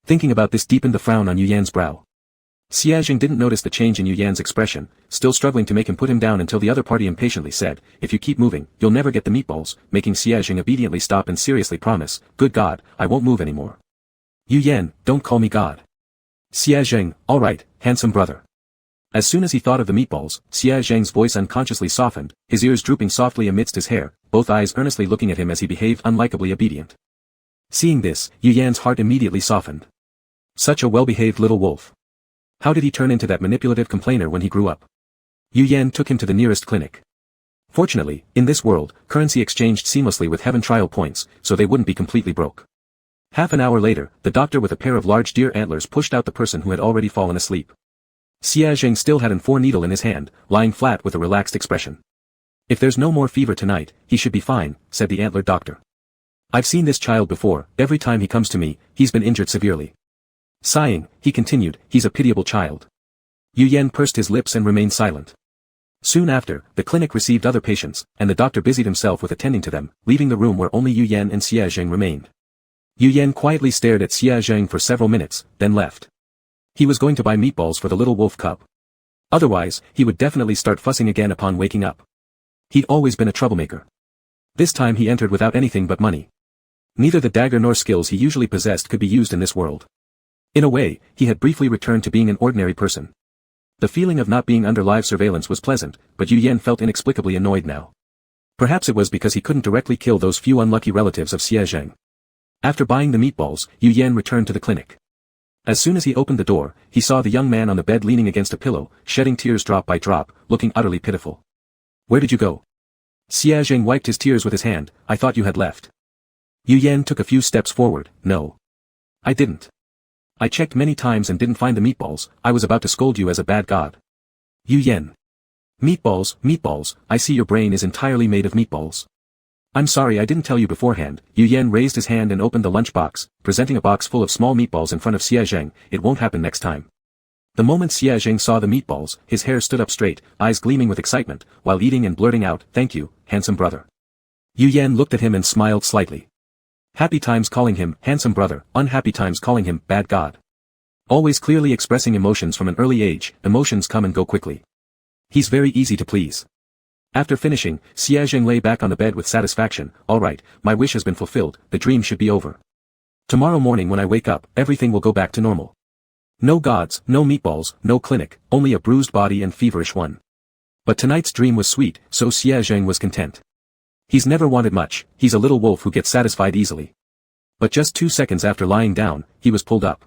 Thinking about this deepened the frown on Yu Yan's brow. Xia didn't notice the change in Yu Yan's expression, still struggling to make him put him down until the other party impatiently said, "If you keep moving, you'll never get the meatballs," making Xia obediently stop and seriously promise, "Good God, I won't move anymore." "Yu Yan, don't call me God." Xia, "Alright, handsome brother." As soon as he thought of the meatballs, Xia's voice unconsciously softened, his ears drooping softly amidst his hair, both eyes earnestly looking at him as he behaved unlikably obedient. Seeing this, Yu Yan's heart immediately softened. Such a well-behaved little wolf. How did he turn into that manipulative complainer when he grew up? Yu Yan took him to the nearest clinic. Fortunately, in this world, currency exchanged seamlessly with heaven trial points, so they wouldn't be completely broke. Half an hour later, the doctor with a pair of large deer antlers pushed out the person who had already fallen asleep. Xia still had an 4 needle in his hand, lying flat with a relaxed expression. "If there's no more fever tonight, he should be fine," said the antlered doctor. "I've seen this child before, every time he comes to me, he's been injured severely." Sighing, he continued, "He's a pitiable child." Yu Yan pursed his lips and remained silent. Soon after, the clinic received other patients, and the doctor busied himself with attending to them, leaving the room where only Yu Yan and Xia remained. Yu Yan quietly stared at Xia for several minutes, then left. He was going to buy meatballs for the little wolf cub. Otherwise, he would definitely start fussing again upon waking up. He'd always been a troublemaker. This time he entered without anything but money. Neither the dagger nor skills he usually possessed could be used in this world. In a way, he had briefly returned to being an ordinary person. The feeling of not being under live surveillance was pleasant, but Yu Yan felt inexplicably annoyed now. Perhaps it was because he couldn't directly kill those few unlucky relatives of Xia. After buying the meatballs, Yu Yan returned to the clinic. As soon as he opened the door, he saw the young man on the bed leaning against a pillow, shedding tears drop by drop, looking utterly pitiful. "Where did you go?" Xia wiped his tears with his hand. "I thought you had left." Yu Yan took a few steps forward. "No. I didn't. I checked many times and didn't find the meatballs. I was about to scold you as a bad god." Yu Yan. Meatballs, meatballs, I see your brain is entirely made of meatballs. I'm sorry I didn't tell you beforehand. Yu Yan raised his hand and opened the lunch box, presenting a box full of small meatballs in front of Xie Zheng. It won't happen next time. The moment Xie Zheng saw the meatballs, his hair stood up straight, eyes gleaming with excitement, while eating and blurting out, "Thank you, handsome brother." Yu Yan looked at him and smiled slightly. Happy times calling him handsome brother, unhappy times calling him bad god. Always clearly expressing emotions from an early age, emotions come and go quickly. He's very easy to please. After finishing, Xie Zheng lay back on the bed with satisfaction. All right, my wish has been fulfilled, the dream should be over. Tomorrow morning when I wake up, everything will go back to normal. No gods, no meatballs, no clinic, only a bruised body and feverish one. But tonight's dream was sweet, so Xie Zheng was content. He's never wanted much, he's a little wolf who gets satisfied easily. But just 2 seconds after lying down, he was pulled up.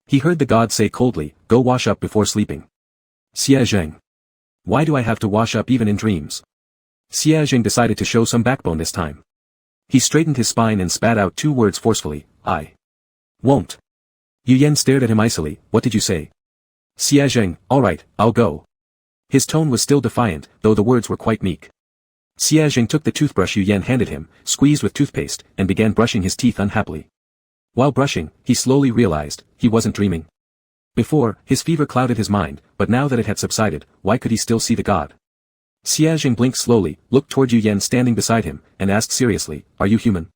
He heard the god say coldly, "Go wash up before sleeping." Xie Zheng. Why do I have to wash up even in dreams? Xie Zheng decided to show some backbone this time. He straightened his spine and spat out 2 words forcefully, "I won't." Yu Yan stared at him icily. "What did you say?" Xie Zheng, "Alright, I'll go." His tone was still defiant, though the words were quite meek. Xie Zheng took the toothbrush Yu Yan handed him, squeezed with toothpaste, and began brushing his teeth unhappily. While brushing, he slowly realized, he wasn't dreaming. Before, his fever clouded his mind, but now that it had subsided, why could he still see the god? Xie Zheng blinked slowly, looked toward Yu Yan standing beside him, and asked seriously, "Are you human?"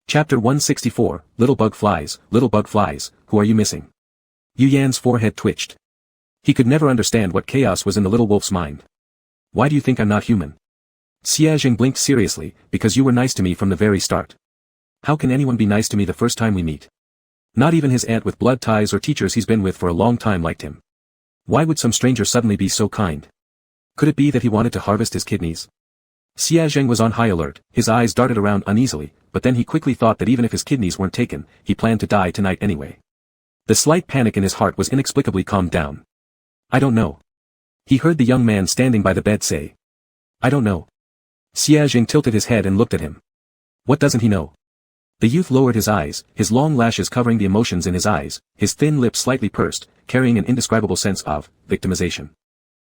Chapter 164, Little bug flies, who are you missing? Yu Yan's forehead twitched. He could never understand what chaos was in the little wolf's mind. Why do you think I'm not human? Xie Zheng blinked seriously, because you were nice to me from the very start. How can anyone be nice to me the first time we meet? Not even his aunt with blood ties or teachers he's been with for a long time liked him. Why would some stranger suddenly be so kind? Could it be that he wanted to harvest his kidneys? Xie Zheng was on high alert, his eyes darted around uneasily, but then he quickly thought that even if his kidneys weren't taken, he planned to die tonight anyway. The slight panic in his heart was inexplicably calmed down. I don't know. He heard the young man standing by the bed say. I don't know. Xie Zheng tilted his head and looked at him. What doesn't he know? The youth lowered his eyes, his long lashes covering the emotions in his eyes, his thin lips slightly pursed, carrying an indescribable sense of victimization.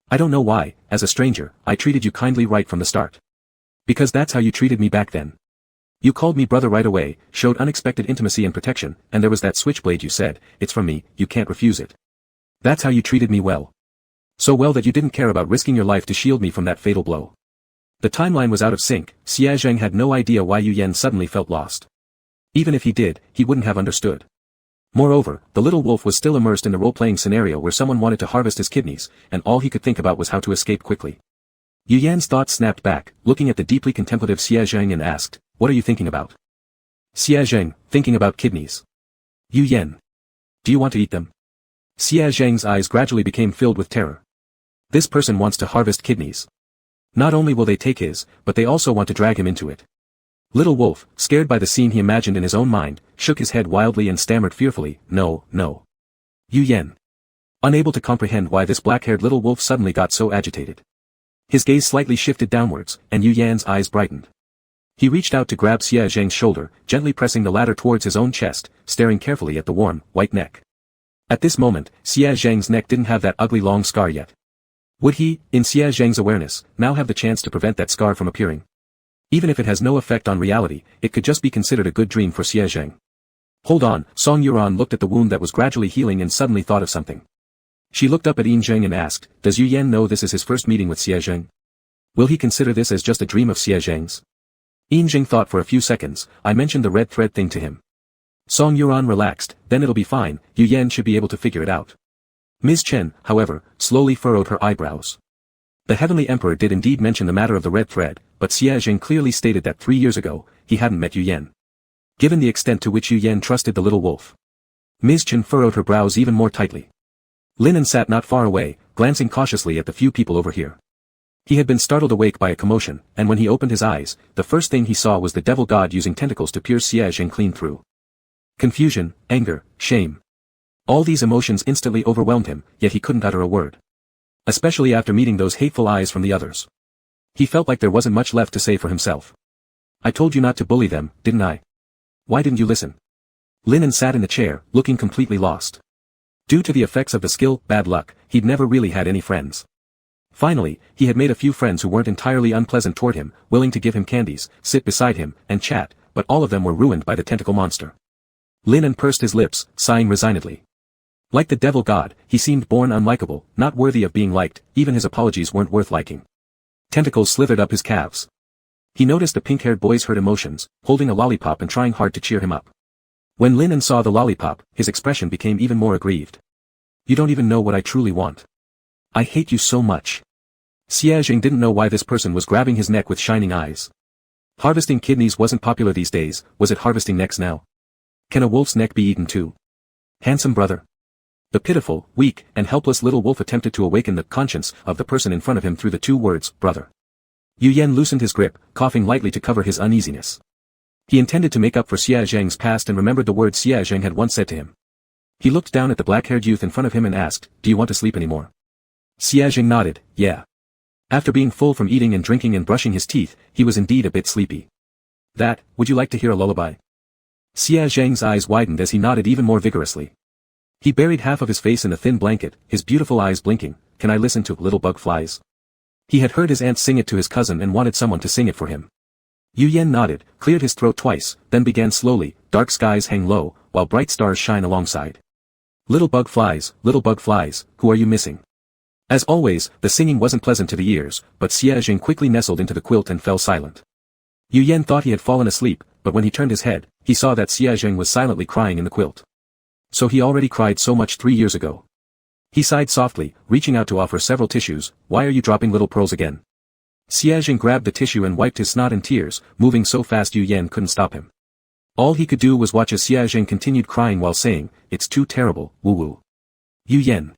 I don't know why, as a stranger, I treated you kindly right from the start. Because that's how you treated me back then. You called me brother right away, showed unexpected intimacy and protection, and there was that switchblade you said, it's from me, you can't refuse it. That's how you treated me well. So well that you didn't care about risking your life to shield me from that fatal blow. The timeline was out of sync, Xie Zheng had no idea why Yu Yan suddenly felt lost. Even if he did, he wouldn't have understood. Moreover, the little wolf was still immersed in the role-playing scenario where someone wanted to harvest his kidneys, and all he could think about was how to escape quickly. Yu Yan's thoughts snapped back, looking at the deeply contemplative Xie Zheng and asked, what are you thinking about? Xie Zheng, thinking about kidneys. Yu Yan. Do you want to eat them? Xie Zheng's eyes gradually became filled with terror. This person wants to harvest kidneys. Not only will they take his, but they also want to drag him into it. Little wolf, scared by the scene he imagined in his own mind, shook his head wildly and stammered fearfully, no, no. Yu Yan. Unable to comprehend why this black-haired little wolf suddenly got so agitated. His gaze slightly shifted downwards, and Yu Yan's eyes brightened. He reached out to grab Xie Zheng's shoulder, gently pressing the latter towards his own chest, staring carefully at the warm, white neck. At this moment, Xie Zheng's neck didn't have that ugly long scar yet. Would he, in Xie Zheng's awareness, now have the chance to prevent that scar from appearing? Even if it has no effect on reality, it could just be considered a good dream for Xie Zheng. Hold on, Song Yuran looked at the wound that was gradually healing and suddenly thought of something. She looked up at Yin Zheng and asked, does Yu Yan know this is his first meeting with Xie Zheng? Will he consider this as just a dream of Xie Zheng's? Yin Zheng thought for a few seconds, I mentioned the red thread thing to him. Song Yuran relaxed, then it'll be fine, Yu Yan should be able to figure it out. Ms. Chen, however, slowly furrowed her eyebrows. The Heavenly Emperor did indeed mention the matter of the red thread, but Xie Zheng clearly stated that 3 years ago, he hadn't met Yu Yan. Given the extent to which Yu Yan trusted the little wolf. Ms. Chen furrowed her brows even more tightly. Linen sat not far away, glancing cautiously at the few people over here. He had been startled awake by a commotion, and when he opened his eyes, the first thing he saw was the devil god using tentacles to pierce Xie Zheng clean through. Confusion, anger, shame. All these emotions instantly overwhelmed him, yet he couldn't utter a word. Especially after meeting those hateful eyes from the others. He felt like there wasn't much left to say for himself. I told you not to bully them, didn't I? Why didn't you listen? Linen sat in the chair, looking completely lost. Due to the effects of the skill, bad luck, he'd never really had any friends. Finally, he had made a few friends who weren't entirely unpleasant toward him, willing to give him candies, sit beside him, and chat, but all of them were ruined by the tentacle monster. Lin pursed his lips, sighing resignedly. Like the devil god, he seemed born unlikable, not worthy of being liked, even his apologies weren't worth liking. Tentacles slithered up his calves. He noticed the pink-haired boy's hurt emotions, holding a lollipop and trying hard to cheer him up. When Lin saw the lollipop, his expression became even more aggrieved. You don't even know what I truly want. I hate you so much. Xiaojing didn't know why this person was grabbing his neck with shining eyes. Harvesting kidneys wasn't popular these days, was it harvesting necks now? Can a wolf's neck be eaten too? Handsome brother. The pitiful, weak, and helpless little wolf attempted to awaken the conscience of the person in front of him through the two words, brother. Yu Yan loosened his grip, coughing lightly to cover his uneasiness. He intended to make up for Xiaojing's past and remembered the words Xiaojing had once said to him. He looked down at the black-haired youth in front of him and asked, do you want to sleep anymore? Xiaojing nodded, yeah. After being full from eating and drinking and brushing his teeth, he was indeed a bit sleepy. Would you like to hear a lullaby? Xiaojing's eyes widened as he nodded even more vigorously. He buried half of his face in a thin blanket, his beautiful eyes blinking. Can I listen to Little Bug Flies? He had heard his aunt sing it to his cousin and wanted someone to sing it for him. Yu Yan nodded, cleared his throat twice, then began slowly, dark skies hang low, while bright stars shine alongside. Little bug flies, who are you missing? As always, the singing wasn't pleasant to the ears, but Xiaojing quickly nestled into the quilt and fell silent. Yu Yan thought he had fallen asleep, but when he turned his head, he saw that Xiaojing was silently crying in the quilt. So he already cried so much 3 years ago. He sighed softly, reaching out to offer several tissues. Why are you dropping little pearls again? Xiaojing grabbed the tissue and wiped his snot and tears, moving so fast Yu Yan couldn't stop him. All he could do was watch as Xiaojing continued crying while saying, it's too terrible, woo-woo. Yu Yan.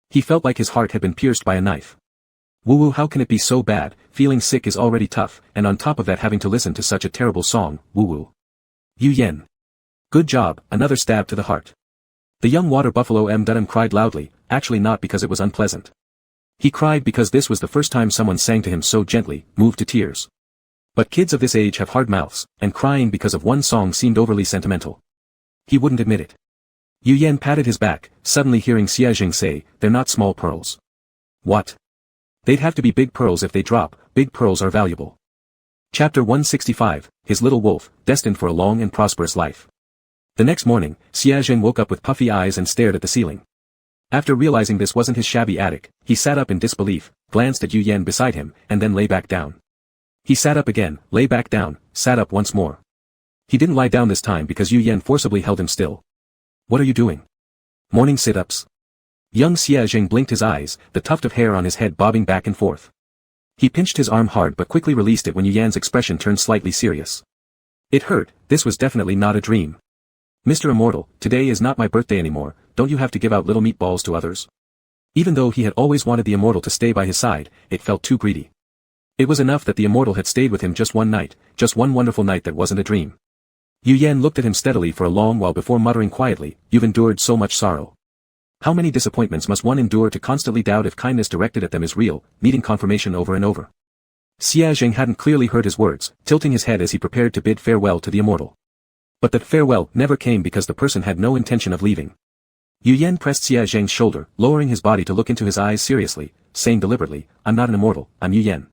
He felt like his heart had been pierced by a knife. Woo-woo, how can it be so bad? Feeling sick is already tough, and on top of that having to listen to such a terrible song, woo-woo. Yu Yan. Good job, another stab to the heart. The young water buffalo cried loudly, actually not because it was unpleasant. He cried because this was the first time someone sang to him so gently, moved to tears. But kids of this age have hard mouths, and crying because of one song seemed overly sentimental. He wouldn't admit it. Yu Yan patted his back, suddenly hearing Xiaojing say, they're not small pearls. What? They'd have to be big pearls if they drop, big pearls are valuable. Chapter 165, His Little Wolf, Destined for a Long and Prosperous Life. The next morning, Xiaojing woke up with puffy eyes and stared at the ceiling. After realizing this wasn't his shabby attic, he sat up in disbelief, glanced at Yu Yan beside him, and then lay back down. He sat up again, lay back down, sat up once more. He didn't lie down this time because Yu Yan forcibly held him still. What are you doing? Morning sit-ups. Young Xiaojing blinked his eyes, the tuft of hair on his head bobbing back and forth. He pinched his arm hard but quickly released it when Yu Yan's expression turned slightly serious. It hurt, this was definitely not a dream. Mr. Immortal, today is not my birthday anymore, don't you have to give out little meatballs to others? Even though he had always wanted the Immortal to stay by his side, it felt too greedy. It was enough that the Immortal had stayed with him just one night, just one wonderful night that wasn't a dream. Yu Yan looked at him steadily for a long while before muttering quietly, you've endured so much sorrow. How many disappointments must one endure to constantly doubt if kindness directed at them is real, needing confirmation over and over? Xiaojing hadn't clearly heard his words, tilting his head as he prepared to bid farewell to the Immortal. But that farewell never came because the person had no intention of leaving. Yu Yan pressed Xiaojing's shoulder, lowering his body to look into his eyes seriously, saying deliberately, I'm not an immortal, I'm Yu Yan.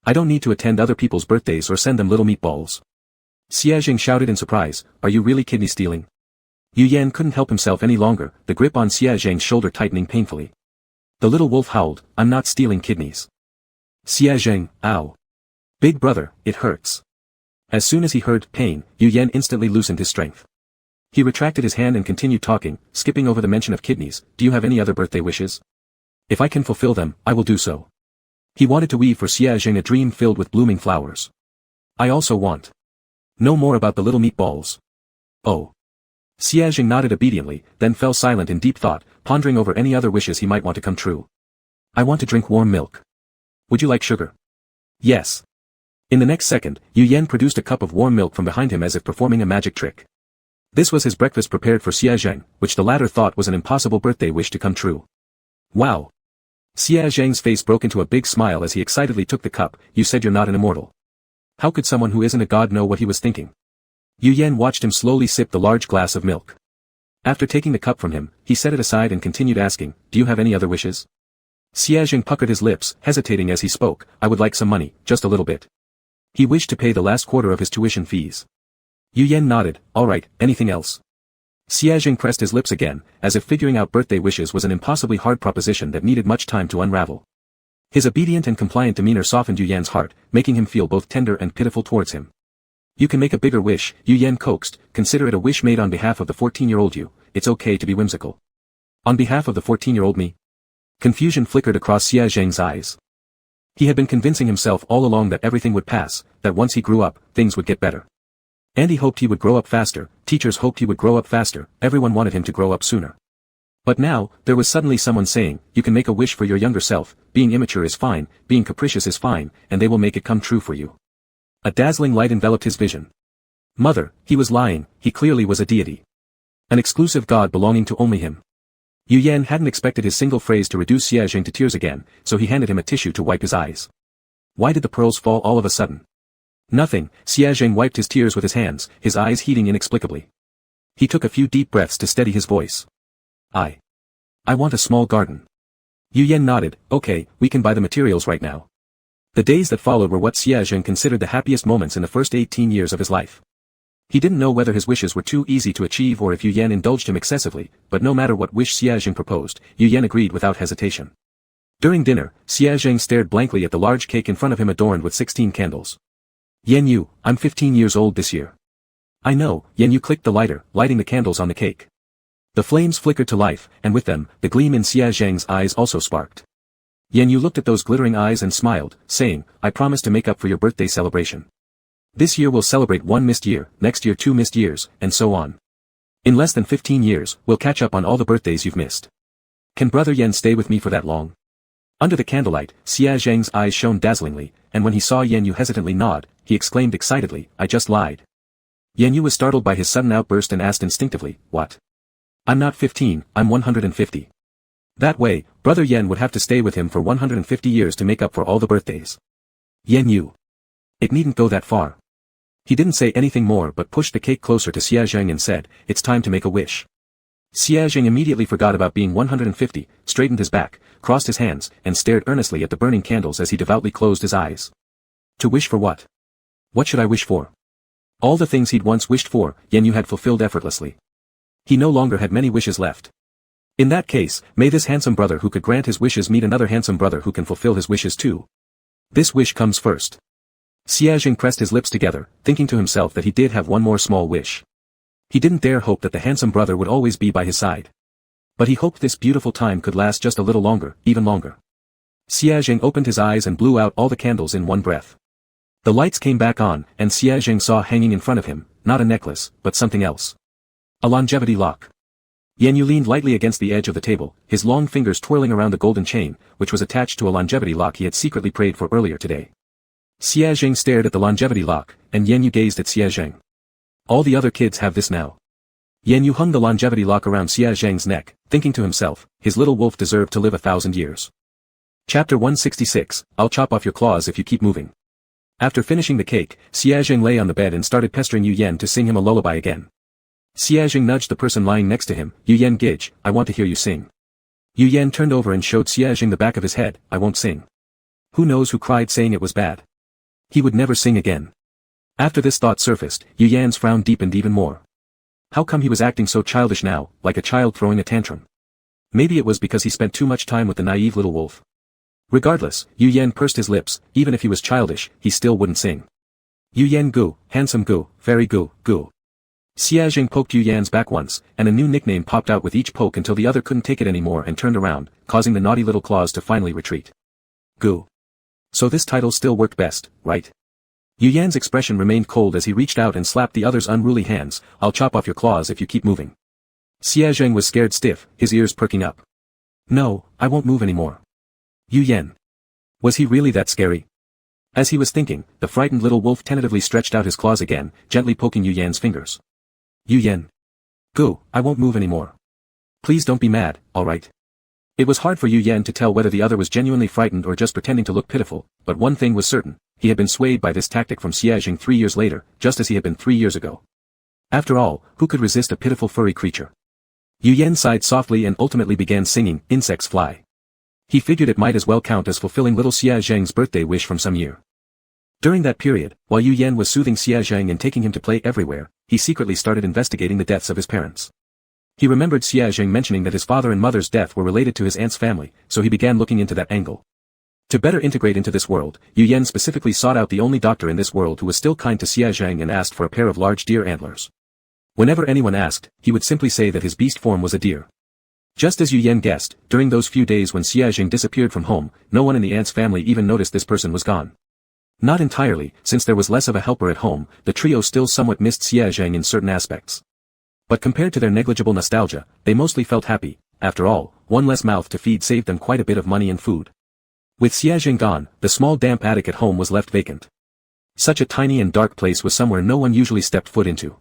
I don't need to attend other people's birthdays or send them little meatballs. Xiaojing shouted in surprise, are you really kidney stealing? Yu Yan couldn't help himself any longer, the grip on Xiaojing's shoulder tightening painfully. The little wolf howled, I'm not stealing kidneys. Xiaojing, ow. Big brother, it hurts. As soon as he heard pain, Yu Yan instantly loosened his strength. He retracted his hand and continued talking, skipping over the mention of kidneys, do you have any other birthday wishes? If I can fulfill them, I will do so. He wanted to weave for Xiaojing a dream filled with blooming flowers. I also want. Know more about the little meatballs. Oh. Xiaojing nodded obediently, then fell silent in deep thought, pondering over any other wishes he might want to come true. I want to drink warm milk. Would you like sugar? Yes. In the next second, Yu Yan produced a cup of warm milk from behind him as if performing a magic trick. This was his breakfast prepared for Xiaojing, which the latter thought was an impossible birthday wish to come true. Wow. Xiaojing's face broke into a big smile as he excitedly took the cup, you said you're not an immortal. How could someone who isn't a god know what he was thinking? Yu Yan watched him slowly sip the large glass of milk. After taking the cup from him, he set it aside and continued asking, do you have any other wishes? Xiaozheng puckered his lips, hesitating as he spoke. I would like some money, just a little bit. He wished to pay the last quarter of his tuition fees. Yu Yan nodded. All right, anything else? Xiaozheng pressed his lips again, as if figuring out birthday wishes was an impossibly hard proposition that needed much time to unravel. His obedient and compliant demeanor softened Yu Yan's heart, making him feel both tender and pitiful towards him. You can make a bigger wish, Yu Yan coaxed. Consider it a wish made on behalf of the 14-year-old you. It's okay to be whimsical. On behalf of the 14-year-old me? Confusion flickered across Xiaozheng's eyes. He had been convincing himself all along that everything would pass, that once he grew up, things would get better. Andy hoped he would grow up faster, teachers hoped he would grow up faster, everyone wanted him to grow up sooner. But now, there was suddenly someone saying, you can make a wish for your younger self, being immature is fine, being capricious is fine, and they will make it come true for you. A dazzling light enveloped his vision. Mother, he was lying, he clearly was a deity. An exclusive god belonging to only him. Yu Yan hadn't expected his single phrase to reduce Xiaozheng to tears again, so he handed him a tissue to wipe his eyes. Why did the pearls fall all of a sudden? Nothing, Xiaozheng wiped his tears with his hands, his eyes heating inexplicably. He took a few deep breaths to steady his voice. I want a small garden. Yu Yan nodded. Okay, we can buy the materials right now. The days that followed were what Xiaozheng considered the happiest moments in the first 18 years of his life. He didn't know whether his wishes were too easy to achieve or if Yu Yan indulged him excessively, but no matter what wish Xiaozheng proposed, Yu Yan agreed without hesitation. During dinner, Xiaozheng stared blankly at the large cake in front of him adorned with 16 candles. Yan Yu, I'm 15 years old this year. I know, Yan Yu clicked the lighter, lighting the candles on the cake. The flames flickered to life, and with them, the gleam in Xiaozheng's eyes also sparked. Yan Yu looked at those glittering eyes and smiled, saying, I promise to make up for your birthday celebration. This year we'll celebrate one missed year, next year 2 missed years, and so on. In less than 15 years, we'll catch up on all the birthdays you've missed. Can Brother Yan stay with me for that long? Under the candlelight, Xiaozheng's eyes shone dazzlingly, and when he saw Yan Yu hesitantly nod, he exclaimed excitedly, I just lied. Yan Yu was startled by his sudden outburst and asked instinctively, what? I'm not 15, I'm 150. That way, Brother Yan would have to stay with him for 150 years to make up for all the birthdays. Yan Yu. It needn't go that far. He didn't say anything more but pushed the cake closer to Xiaozheng and said, it's time to make a wish. Xiaozheng immediately forgot about being 150, straightened his back, crossed his hands, and stared earnestly at the burning candles as he devoutly closed his eyes. To wish for what? What should I wish for? All the things he'd once wished for, Yan Yu had fulfilled effortlessly. He no longer had many wishes left. In that case, may this handsome brother who could grant his wishes meet another handsome brother who can fulfill his wishes too. This wish comes first. Xiaozheng pressed his lips together, thinking to himself that he did have one more small wish. He didn't dare hope that the handsome brother would always be by his side. But he hoped this beautiful time could last just a little longer, even longer. Xiaozheng opened his eyes and blew out all the candles in one breath. The lights came back on, and Xiaozheng saw hanging in front of him, not a necklace, but something else. A longevity lock. Yan Yu leaned lightly against the edge of the table, his long fingers twirling around the golden chain, which was attached to a longevity lock he had secretly prayed for earlier today. Xiaozheng stared at the longevity lock, and Yan Yu gazed at Xiaozheng. All the other kids have this now. Yan Yu hung the longevity lock around Xiaozheng's neck, thinking to himself, his little wolf deserved to live 1,000 years. Chapter 166, I'll chop off your claws if you keep moving. After finishing the cake, Xiaozheng lay on the bed and started pestering Yu Yan to sing him a lullaby again. Xiaozheng nudged the person lying next to him, Yu Yan Gage, I want to hear you sing. Yu Yan turned over and showed Xiaozheng the back of his head, I won't sing. Who knows who cried saying it was bad? He would never sing again. After this thought surfaced, Yu Yan's frown deepened even more. How come he was acting so childish now, like a child throwing a tantrum? Maybe it was because he spent too much time with the naive little wolf. Regardless, Yu Yan pursed his lips, even if he was childish, he still wouldn't sing. Yu Yan Gu, handsome Gu, very Gu, Gu. Xiaozheng poked Yu Yan's back once, and a new nickname popped out with each poke until the other couldn't take it anymore and turned around, causing the naughty little claws to finally retreat. Gu. So this title still worked best, right? Yu Yan's expression remained cold as he reached out and slapped the other's unruly hands, I'll chop off your claws if you keep moving. Xiaozheng was scared stiff, his ears perking up. No, I won't move anymore. Yu Yan. Was he really that scary? As he was thinking, the frightened little wolf tentatively stretched out his claws again, gently poking Yu Yan's fingers. Yu Yan. Go, I won't move anymore. Please don't be mad, alright? It was hard for Yu Yan to tell whether the other was genuinely frightened or just pretending to look pitiful, but one thing was certain, he had been swayed by this tactic from Xiaozheng 3 years later, just as he had been 3 years ago. After all, who could resist a pitiful furry creature? Yu Yan sighed softly and ultimately began singing, Insects Fly. He figured it might as well count as fulfilling little Xia Zheng's birthday wish from some year. During that period, while Yu Yan was soothing Xia Zheng and taking him to play everywhere, he secretly started investigating the deaths of his parents. He remembered Xia Zheng mentioning that his father and mother's death were related to his aunt's family, so he began looking into that angle. To better integrate into this world, Yu Yan specifically sought out the only doctor in this world who was still kind to Xia Zheng and asked for a pair of large deer antlers. Whenever anyone asked, he would simply say that his beast form was a deer. Just as Yu Yan guessed, during those few days when Xia Zheng disappeared from home, no one in the aunt's family even noticed this person was gone. Not entirely, since there was less of a helper at home, the trio still somewhat missed Xia Zheng in certain aspects. But compared to their negligible nostalgia, they mostly felt happy. After all, one less mouth to feed saved them quite a bit of money and food. With Xia Zheng gone, the small damp attic at home was left vacant. Such a tiny and dark place was somewhere no one usually stepped foot into.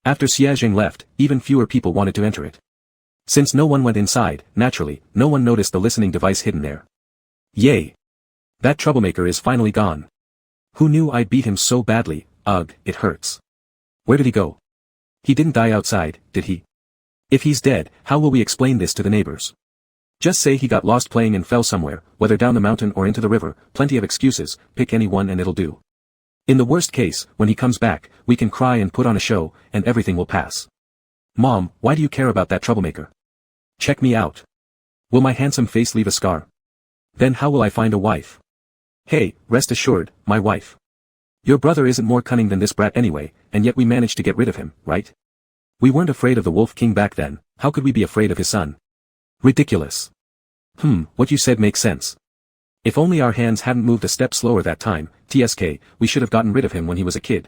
After Xia Zheng left, even fewer people wanted to enter it. Since no one went inside, naturally, no one noticed the listening device hidden there. Yay! That troublemaker is finally gone. Who knew I'd beat him so badly? Ugh, it hurts. Where did he go? He didn't die outside, did he? If he's dead, how will we explain this to the neighbors? Just say he got lost playing and fell somewhere, whether down the mountain or into the river, plenty of excuses, pick any one and it'll do. In the worst case, when he comes back, we can cry and put on a show, and everything will pass. Mom, why do you care about that troublemaker? Check me out. Will my handsome face leave a scar? Then how will I find a wife? Hey, rest assured, my wife. Your brother isn't more cunning than this brat anyway, and yet we managed to get rid of him, right? We weren't afraid of the Wolf King back then, how could we be afraid of his son? Ridiculous. What you said makes sense. If only our hands hadn't moved a step slower that time, TSK, we should have gotten rid of him when he was a kid.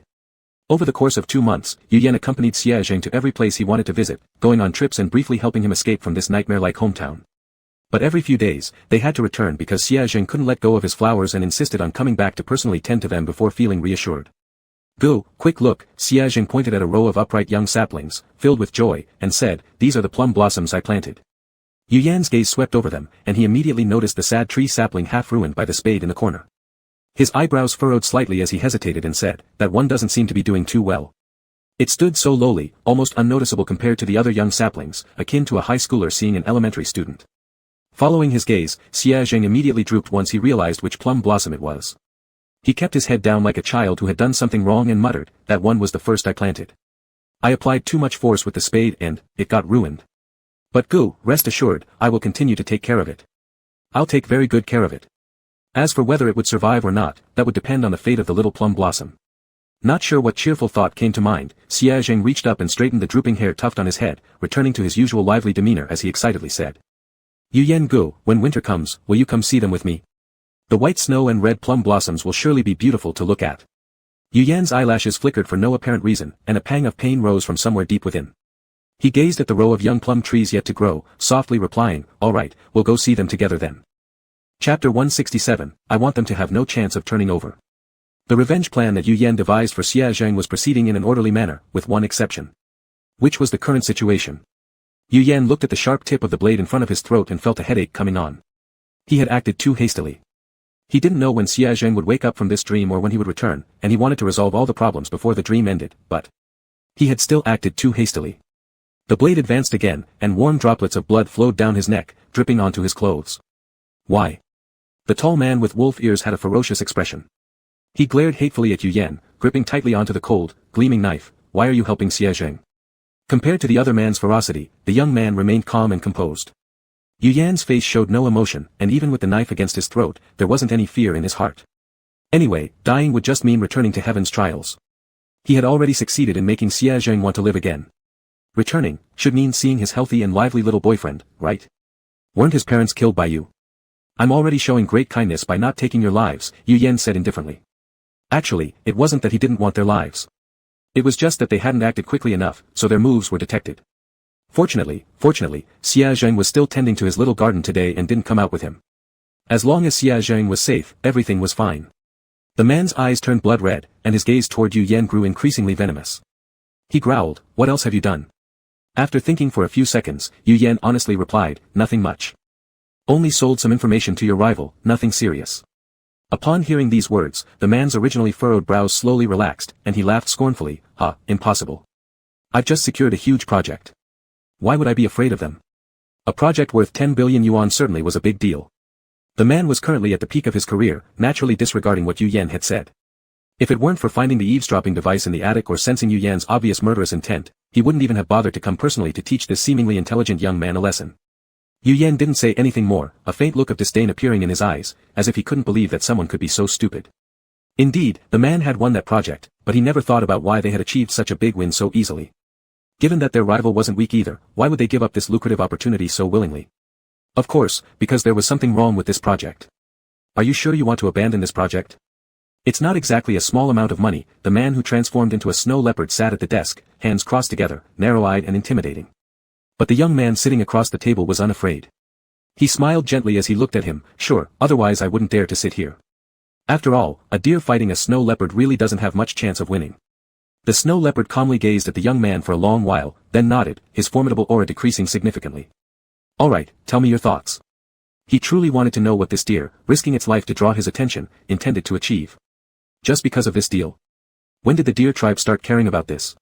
Over the course of 2 months, Yu Yan accompanied Xia Zheng to every place he wanted to visit, going on trips and briefly helping him escape from this nightmare-like hometown. But every few days, they had to return because Xia Zheng couldn't let go of his flowers and insisted on coming back to personally tend to them before feeling reassured. Go, quick look, Xia Zheng pointed at a row of upright young saplings, filled with joy, and said, these are the plum blossoms I planted. Yu Yan's gaze swept over them, and he immediately noticed the sad tree sapling half ruined by the spade in the corner. His eyebrows furrowed slightly as he hesitated and said, that one doesn't seem to be doing too well. It stood so lowly, almost unnoticeable compared to the other young saplings, akin to a high schooler seeing an elementary student. Following his gaze, Xia Zheng immediately drooped once he realized which plum blossom it was. He kept his head down like a child who had done something wrong and muttered, that one was the first I planted. I applied too much force with the spade and, it got ruined. But go, rest assured, I will continue to take care of it. I'll take very good care of it. As for whether it would survive or not, that would depend on the fate of the little plum blossom. Not sure what cheerful thought came to mind, Xia Zheng reached up and straightened the drooping hair tuft on his head, returning to his usual lively demeanor as he excitedly said. Yu Yan go, when winter comes, will you come see them with me? The white snow and red plum blossoms will surely be beautiful to look at. Yu Yan's eyelashes flickered for no apparent reason, and a pang of pain rose from somewhere deep within. He gazed at the row of young plum trees yet to grow, softly replying, all right, we'll go see them together then. Chapter 167, I want them to have no chance of turning over. The revenge plan that Yu Yan devised for Xia Zheng was proceeding in an orderly manner, with one exception. Which was the current situation. Yu Yan looked at the sharp tip of the blade in front of his throat and felt a headache coming on. He had acted too hastily. He didn't know when Xia Zheng would wake up from this dream or when he would return, and he wanted to resolve all the problems before the dream ended, but he had still acted too hastily. The blade advanced again, and warm droplets of blood flowed down his neck, dripping onto his clothes. Why? The tall man with wolf ears had a ferocious expression. He glared hatefully at Yu Yan, gripping tightly onto the cold, gleaming knife. Why are you helping Xia Zheng? Compared to the other man's ferocity, the young man remained calm and composed. Yu Yan's face showed no emotion, and even with the knife against his throat, there wasn't any fear in his heart. Anyway, dying would just mean returning to heaven's trials. He had already succeeded in making Xia Zheng want to live again. Returning should mean seeing his healthy and lively little boyfriend, right? Weren't his parents killed by you? I'm already showing great kindness by not taking your lives, Yu Yan said indifferently. Actually, it wasn't that he didn't want their lives. It was just that they hadn't acted quickly enough, so their moves were detected. Fortunately, Xia Zheng was still tending to his little garden today and didn't come out with him. As long as Xia Zheng was safe, everything was fine. The man's eyes turned blood red, and his gaze toward Yu Yan grew increasingly venomous. He growled, what else have you done? After thinking for a few seconds, Yu Yan honestly replied, nothing much. Only sold some information to your rival, nothing serious. Upon hearing these words, the man's originally furrowed brows slowly relaxed, and he laughed scornfully, impossible. I've just secured a huge project. Why would I be afraid of them? A project worth 10 billion yuan certainly was a big deal. The man was currently at the peak of his career, naturally disregarding what Yu Yan had said. If it weren't for finding the eavesdropping device in the attic or sensing Yu Yan's obvious murderous intent, he wouldn't even have bothered to come personally to teach this seemingly intelligent young man a lesson. Yu Yan didn't say anything more, a faint look of disdain appearing in his eyes, as if he couldn't believe that someone could be so stupid. Indeed, the man had won that project, but he never thought about why they had achieved such a big win so easily. Given that their rival wasn't weak either, why would they give up this lucrative opportunity so willingly? Of course, because there was something wrong with this project. Are you sure you want to abandon this project? It's not exactly a small amount of money. The man who transformed into a snow leopard sat at the desk, hands crossed together, narrow-eyed and intimidating. But the young man sitting across the table was unafraid. He smiled gently as he looked at him. Sure, otherwise I wouldn't dare to sit here. After all, a deer fighting a snow leopard really doesn't have much chance of winning. The snow leopard calmly gazed at the young man for a long while, then nodded, his formidable aura decreasing significantly. All right, tell me your thoughts. He truly wanted to know what this deer, risking its life to draw his attention, intended to achieve. Just because of this deal? When did the deer tribe start caring about this?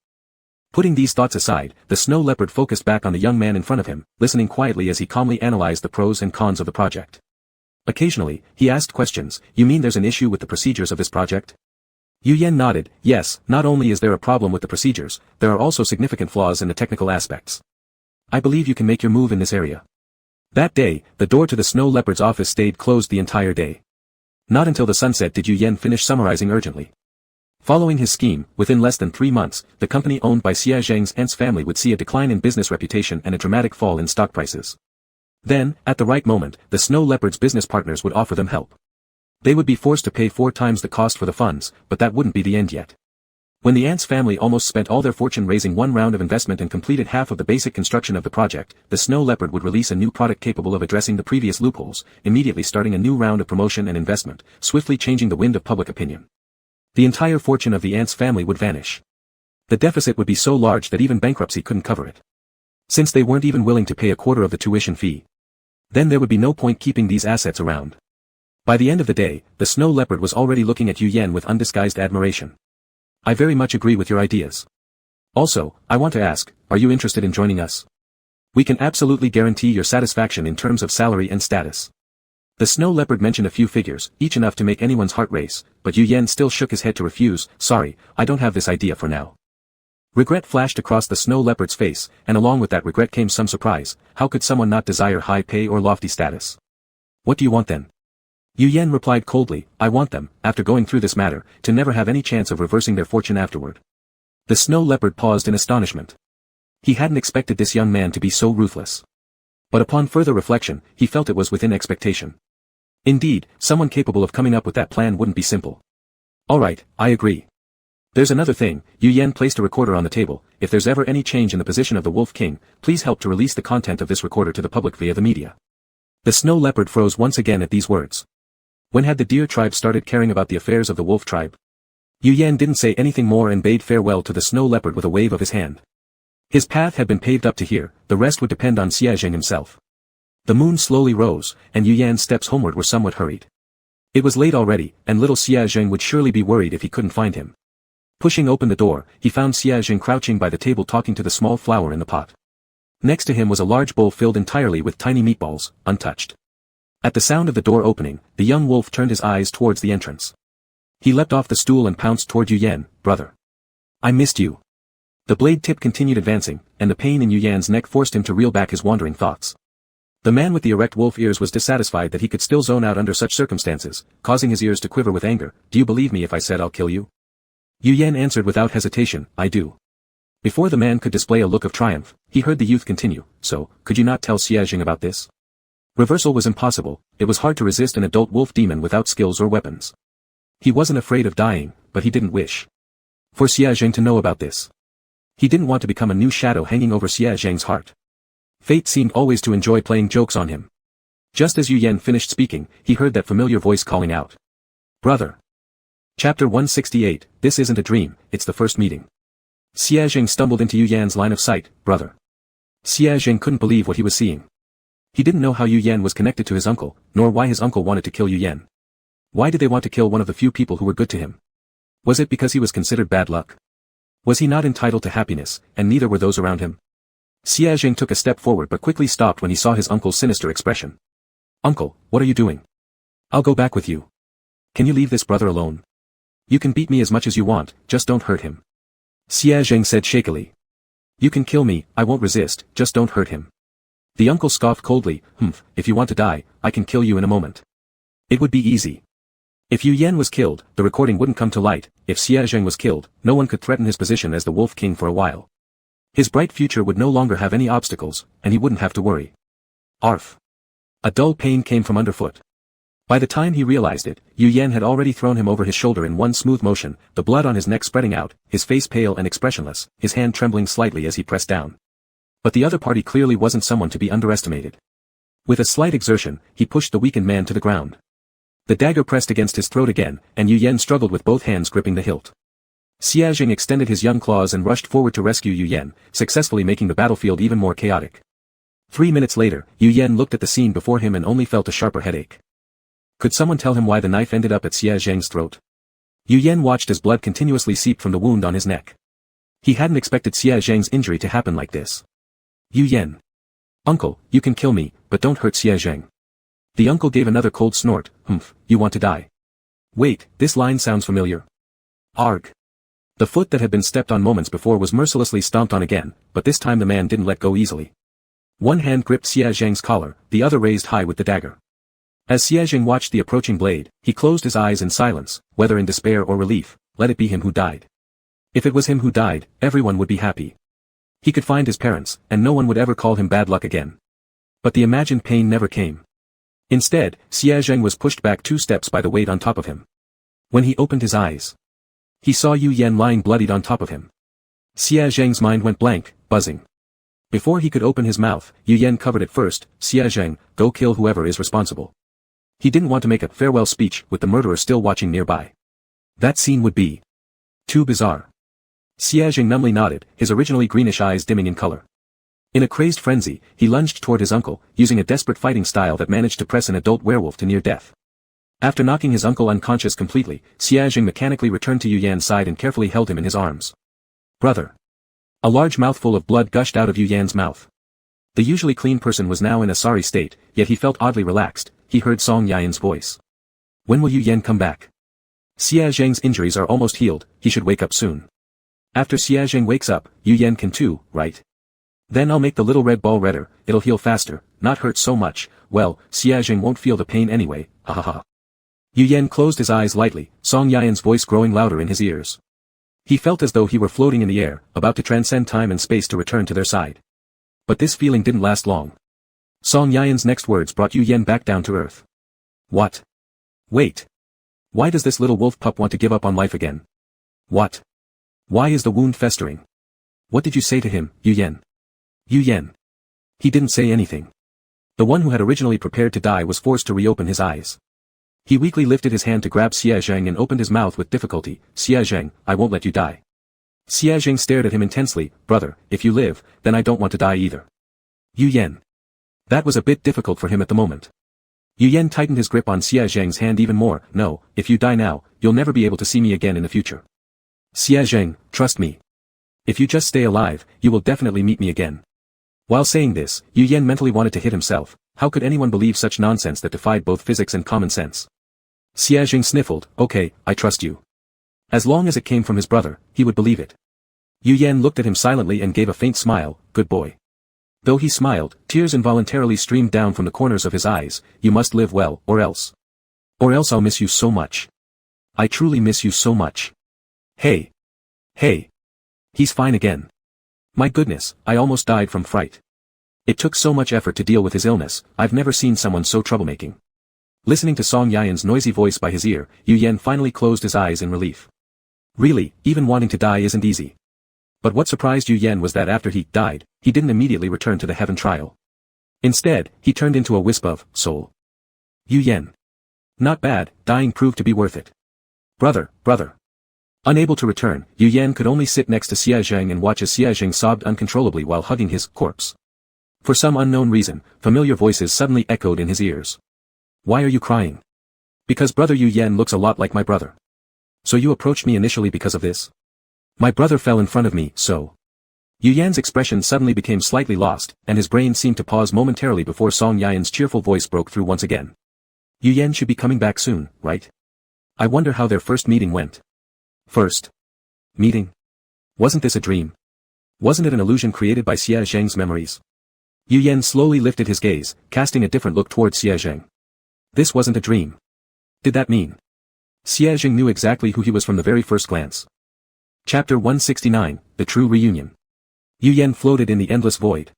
Putting these thoughts aside, the snow leopard focused back on the young man in front of him, listening quietly as he calmly analyzed the pros and cons of the project. Occasionally, he asked questions. You mean there's an issue with the procedures of this project? Yu Yan nodded. Yes, not only is there a problem with the procedures, there are also significant flaws in the technical aspects. I believe you can make your move in this area. That day, the door to the snow leopard's office stayed closed the entire day. Not until the sunset did Yu Yan finish summarizing urgently. Following his scheme, within less than 3 months, the company owned by Xia Zheng's aunt's family would see a decline in business reputation and a dramatic fall in stock prices. Then, at the right moment, the snow leopard's business partners would offer them help. They would be forced to pay 4 times the cost for the funds, but that wouldn't be the end yet. When the aunt's family almost spent all their fortune raising 1 round of investment and completed half of the basic construction of the project, the snow leopard would release a new product capable of addressing the previous loopholes, immediately starting a new round of promotion and investment, swiftly changing the wind of public opinion. The entire fortune of the aunt's family would vanish. The deficit would be so large that even bankruptcy couldn't cover it. Since they weren't even willing to pay a quarter of the tuition fee. Then there would be no point keeping these assets around. By the end of the day, the snow leopard was already looking at Yu Yan with undisguised admiration. I very much agree with your ideas. Also, I want to ask, are you interested in joining us? We can absolutely guarantee your satisfaction in terms of salary and status. The snow leopard mentioned a few figures, each enough to make anyone's heart race, but Yu Yan still shook his head to refuse. Sorry, I don't have this idea for now. Regret flashed across the snow leopard's face, and along with that regret came some surprise. How could someone not desire high pay or lofty status? What do you want then? Yu Yan replied coldly, I want them, after going through this matter, to never have any chance of reversing their fortune afterward. The snow leopard paused in astonishment. He hadn't expected this young man to be so ruthless. But upon further reflection, he felt it was within expectation. Indeed, someone capable of coming up with that plan wouldn't be simple. Alright, I agree. There's another thing. Yu Yan placed a recorder on the table. If there's ever any change in the position of the Wolf King, please help to release the content of this recorder to the public via the media. The snow leopard froze once again at these words. When had the deer tribe started caring about the affairs of the wolf tribe? Yu Yan didn't say anything more and bade farewell to the snow leopard with a wave of his hand. His path had been paved up to here, the rest would depend on Xia Zheng himself. The moon slowly rose, and Yu Yan's steps homeward were somewhat hurried. It was late already, and little Xia Zheng would surely be worried if he couldn't find him. Pushing open the door, he found Xia Zheng crouching by the table talking to the small flower in the pot. Next to him was a large bowl filled entirely with tiny meatballs, untouched. At the sound of the door opening, the young wolf turned his eyes towards the entrance. He leapt off the stool and pounced toward Yu Yan. Brother. I missed you. The blade tip continued advancing, and the pain in Yu Yan's neck forced him to reel back his wandering thoughts. The man with the erect wolf ears was dissatisfied that he could still zone out under such circumstances, causing his ears to quiver with anger. Do you believe me if I said I'll kill you? Yu Yan answered without hesitation, I do. Before the man could display a look of triumph, he heard the youth continue, so, could you not tell Xia Zheng about this? Reversal was impossible. It was hard to resist an adult wolf demon without skills or weapons. He wasn't afraid of dying, but he didn't wish for Xia Zheng to know about this. He didn't want to become a new shadow hanging over Xia Zheng's heart. Fate seemed always to enjoy playing jokes on him. Just as Yu Yan finished speaking, he heard that familiar voice calling out. Brother. Chapter 168, This isn't a dream, it's the first meeting. Xia Zheng stumbled into Yu Yan's line of sight. Brother. Xia Zheng couldn't believe what he was seeing. He didn't know how Yu Yan was connected to his uncle, nor why his uncle wanted to kill Yu Yan. Why did they want to kill one of the few people who were good to him? Was it because he was considered bad luck? Was he not entitled to happiness, and neither were those around him? Xia Zheng took a step forward but quickly stopped when he saw his uncle's sinister expression. Uncle, what are you doing? I'll go back with you. Can you leave this brother alone? You can beat me as much as you want, just don't hurt him. Xia Zheng said shakily. You can kill me, I won't resist, just don't hurt him. The uncle scoffed coldly, if you want to die, I can kill you in a moment. It would be easy. If Yu Yan was killed, the recording wouldn't come to light. If Xia Zheng was killed, no one could threaten his position as the Wolf King for a while. His bright future would no longer have any obstacles, and he wouldn't have to worry. Arf. A dull pain came from underfoot. By the time he realized it, Yu Yan had already thrown him over his shoulder in one smooth motion, the blood on his neck spreading out, his face pale and expressionless, his hand trembling slightly as he pressed down. But the other party clearly wasn't someone to be underestimated. With a slight exertion, he pushed the weakened man to the ground. The dagger pressed against his throat again, and Yu Yan struggled with both hands gripping the hilt. Xia Zheng extended his young claws and rushed forward to rescue Yu Yan, successfully making the battlefield even more chaotic. 3 minutes later, Yu Yan looked at the scene before him and only felt a sharper headache. Could someone tell him why the knife ended up at Xia Zheng's throat? Yu Yan watched as blood continuously seeped from the wound on his neck. He hadn't expected Xia Zheng's injury to happen like this. Yu Yan. Uncle, you can kill me, but don't hurt Xia Zheng. The uncle gave another cold snort, you want to die. Wait, this line sounds familiar. Arg. The foot that had been stepped on moments before was mercilessly stomped on again, but this time the man didn't let go easily. One hand gripped Xia Zheng's collar, the other raised high with the dagger. As Xia Zheng watched the approaching blade, he closed his eyes in silence, whether in despair or relief. Let it be him who died. If it was him who died, everyone would be happy. He could find his parents, and no one would ever call him bad luck again. But the imagined pain never came. Instead, Xia Zheng was pushed back 2 steps by the weight on top of him. When he opened his eyes, he saw Yu Yan lying bloodied on top of him. Xia Zheng's mind went blank, buzzing. Before he could open his mouth, Yu Yan covered it first. Xia Zheng, go kill whoever is responsible. He didn't want to make a farewell speech with the murderer still watching nearby. That scene would be too bizarre. Xia Zheng numbly nodded, his originally greenish eyes dimming in color. In a crazed frenzy, he lunged toward his uncle, using a desperate fighting style that managed to press an adult werewolf to near death. After knocking his uncle unconscious completely, Xia Zheng mechanically returned to Yu Yan's side and carefully held him in his arms. Brother. A large mouthful of blood gushed out of Yu Yan's mouth. The usually clean person was now in a sorry state, yet he felt oddly relaxed. He heard Song Yayan's voice. When will Yu Yan come back? Xia Zheng's injuries are almost healed, he should wake up soon. After Xia Zheng wakes up, Yu Yan can too, right? Then I'll make the little red ball redder, it'll heal faster, not hurt so much. Well, Xia Zheng won't feel the pain anyway, ha. Yu Yan closed his eyes lightly, Song Yayan's voice growing louder in his ears. He felt as though he were floating in the air, about to transcend time and space to return to their side. But this feeling didn't last long. Song Yayan's next words brought Yu Yan back down to earth. What? Wait. Why does this little wolf pup want to give up on life again? What? Why is the wound festering? What did you say to him, Yu Yan? Yu Yan. He didn't say anything. The one who had originally prepared to die was forced to reopen his eyes. He weakly lifted his hand to grab Xia Zheng and opened his mouth with difficulty. Xia Zheng, I won't let you die. Xia Zheng stared at him intensely. Brother, if you live, then I don't want to die either. Yu Yan. That was a bit difficult for him at the moment. Yu Yan tightened his grip on Xia Zheng's hand even more. No, if you die now, you'll never be able to see me again in the future. Xia Zheng, trust me. If you just stay alive, you will definitely meet me again. While saying this, Yu Yan mentally wanted to hit himself. How could anyone believe such nonsense that defied both physics and common sense? Xia Zheng sniffled, okay, I trust you. As long as it came from his brother, he would believe it. Yu Yan looked at him silently and gave a faint smile, good boy. Though he smiled, tears involuntarily streamed down from the corners of his eyes. You must live well, or else. Or else I'll miss you so much. I truly miss you so much. Hey. Hey. He's fine again. My goodness, I almost died from fright. It took so much effort to deal with his illness, I've never seen someone so troublemaking. Listening to Song Yayan's noisy voice by his ear, Yu Yan finally closed his eyes in relief. Really, even wanting to die isn't easy. But what surprised Yu Yan was that after he died, he didn't immediately return to the heaven trial. Instead, he turned into a wisp of soul. Yu Yan. Not bad, dying proved to be worth it. Brother. Unable to return, Yu Yan could only sit next to Xia Zheng and watch as Xia Zheng sobbed uncontrollably while hugging his corpse. For some unknown reason, familiar voices suddenly echoed in his ears. Why are you crying? Because brother Yu Yan looks a lot like my brother. So you approached me initially because of this? My brother fell in front of me, so. Yu Yan's expression suddenly became slightly lost, and his brain seemed to pause momentarily before Song Yayan's cheerful voice broke through once again. Yu Yan should be coming back soon, right? I wonder how their first meeting went. First meeting? Wasn't this a dream? Wasn't it an illusion created by Xie Zheng's memories? Yu Yan slowly lifted his gaze, casting a different look towards Xie Zheng. This wasn't a dream. Did that mean? Xie Zheng knew exactly who he was from the very first glance. Chapter 169, The True Reunion. Yu Yan floated in the endless void.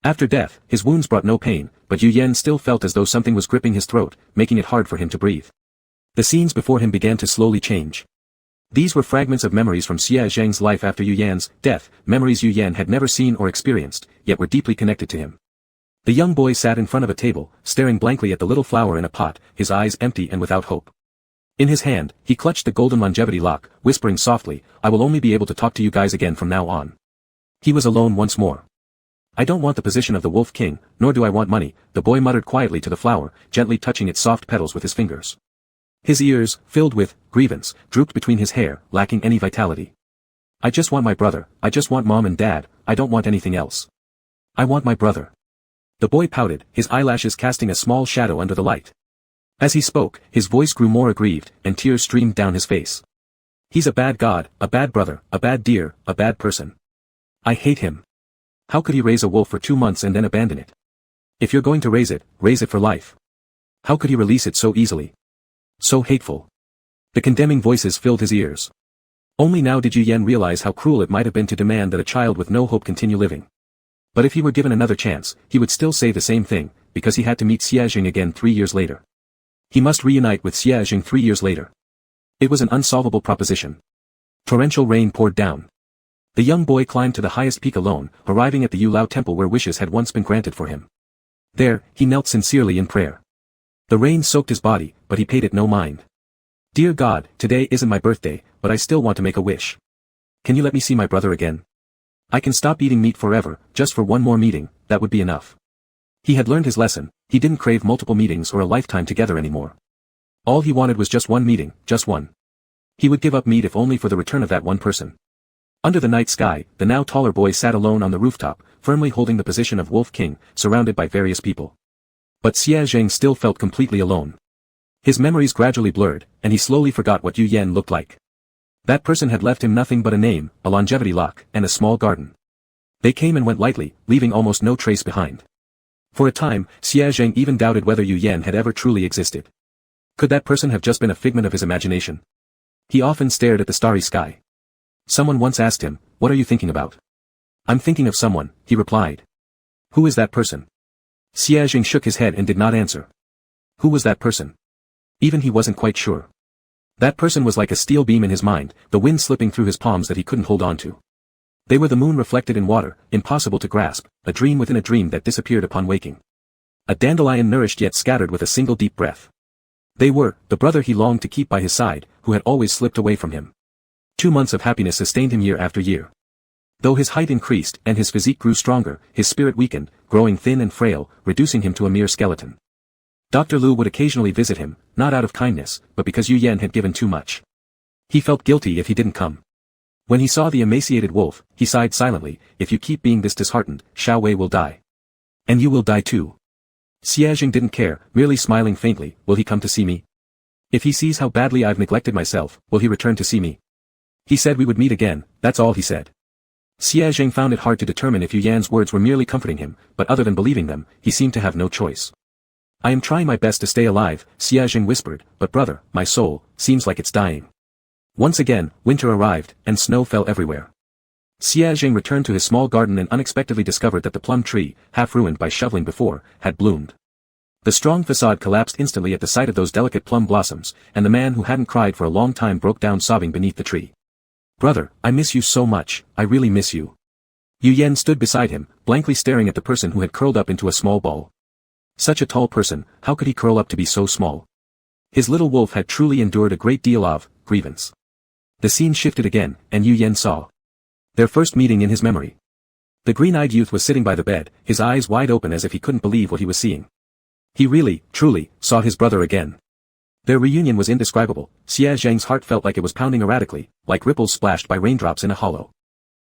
After death, his wounds brought no pain, but Yu Yan still felt as though something was gripping his throat, making it hard for him to breathe. The scenes before him began to slowly change. These were fragments of memories from Xie Zheng's life after Yu Yan's death, memories Yu Yan had never seen or experienced, yet were deeply connected to him. The young boy sat in front of a table, staring blankly at the little flower in a pot, his eyes empty and without hope. In his hand, he clutched the golden longevity lock, whispering softly, "I will only be able to talk to you guys again from now on." He was alone once more. "I don't want the position of the Wolf King, nor do I want money," the boy muttered quietly to the flower, gently touching its soft petals with his fingers. His ears, filled with grievance, drooped between his hair, lacking any vitality. "I just want my brother, I just want mom and dad, I don't want anything else. I want my brother." The boy pouted, his eyelashes casting a small shadow under the light. As he spoke, his voice grew more aggrieved, and tears streamed down his face. "He's a bad god, a bad brother, a bad dear, a bad person. I hate him. How could he raise a wolf for 2 months and then abandon it? If you're going to raise it for life. How could he release it so easily? So hateful." The condemning voices filled his ears. Only now did Yu Yan realize how cruel it might have been to demand that a child with no hope continue living. But if he were given another chance, he would still say the same thing, because he had to meet Xie Zheng again 3 years later. He must reunite with Xie Zheng 3 years later. It was an unsolvable proposition. Torrential rain poured down. The young boy climbed to the highest peak alone, arriving at the Yulao temple where wishes had once been granted for him. There, he knelt sincerely in prayer. The rain soaked his body, but he paid it no mind. "Dear God, today isn't my birthday, but I still want to make a wish. Can you let me see my brother again? I can stop eating meat forever, just for one more meeting, that would be enough." He had learned his lesson, he didn't crave multiple meetings or a lifetime together anymore. All he wanted was just one meeting, just one. He would give up meat if only for the return of that one person. Under the night sky, the now taller boy sat alone on the rooftop, firmly holding the position of Wolf King, surrounded by various people. But Xie Zheng still felt completely alone. His memories gradually blurred, and he slowly forgot what Yu Yan looked like. That person had left him nothing but a name, a longevity lock, and a small garden. They came and went lightly, leaving almost no trace behind. For a time, Xie Zheng even doubted whether Yu Yan had ever truly existed. Could that person have just been a figment of his imagination? He often stared at the starry sky. Someone once asked him, "What are you thinking about?" "I'm thinking of someone," he replied. "Who is that person?" Xie Zheng shook his head and did not answer. Who was that person? Even he wasn't quite sure. That person was like a steel beam in his mind, the wind slipping through his palms that he couldn't hold on to. They were the moon reflected in water, impossible to grasp, a dream within a dream that disappeared upon waking. A dandelion nourished yet scattered with a single deep breath. They were the brother he longed to keep by his side, who had always slipped away from him. 2 months of happiness sustained him year after year. Though his height increased and his physique grew stronger, his spirit weakened, growing thin and frail, reducing him to a mere skeleton. Dr. Liu would occasionally visit him, not out of kindness, but because Yu Yan had given too much. He felt guilty if he didn't come. When he saw the emaciated wolf, he sighed silently, "If you keep being this disheartened, Xiao Wei will die. And you will die too." Xie Zheng didn't care, merely smiling faintly, "Will he come to see me? If he sees how badly I've neglected myself, will he return to see me?" He said we would meet again, that's all he said. Xie Zheng found it hard to determine if Yu Yan's words were merely comforting him, but other than believing them, he seemed to have no choice. "I am trying my best to stay alive," Xie Zheng whispered, "but brother, my soul, seems like it's dying." Once again, winter arrived, and snow fell everywhere. Xie Zheng returned to his small garden and unexpectedly discovered that the plum tree, half ruined by shoveling before, had bloomed. The strong facade collapsed instantly at the sight of those delicate plum blossoms, and the man who hadn't cried for a long time broke down sobbing beneath the tree. "Brother, I miss you so much, I really miss you." Yu Yan stood beside him, blankly staring at the person who had curled up into a small ball. Such a tall person, how could he curl up to be so small? His little wolf had truly endured a great deal of grievance. The scene shifted again, and Yu Yan saw their first meeting in his memory. The green-eyed youth was sitting by the bed, his eyes wide open as if he couldn't believe what he was seeing. He really, truly, saw his brother again. Their reunion was indescribable. Xie Zheng's heart felt like it was pounding erratically, like ripples splashed by raindrops in a hollow.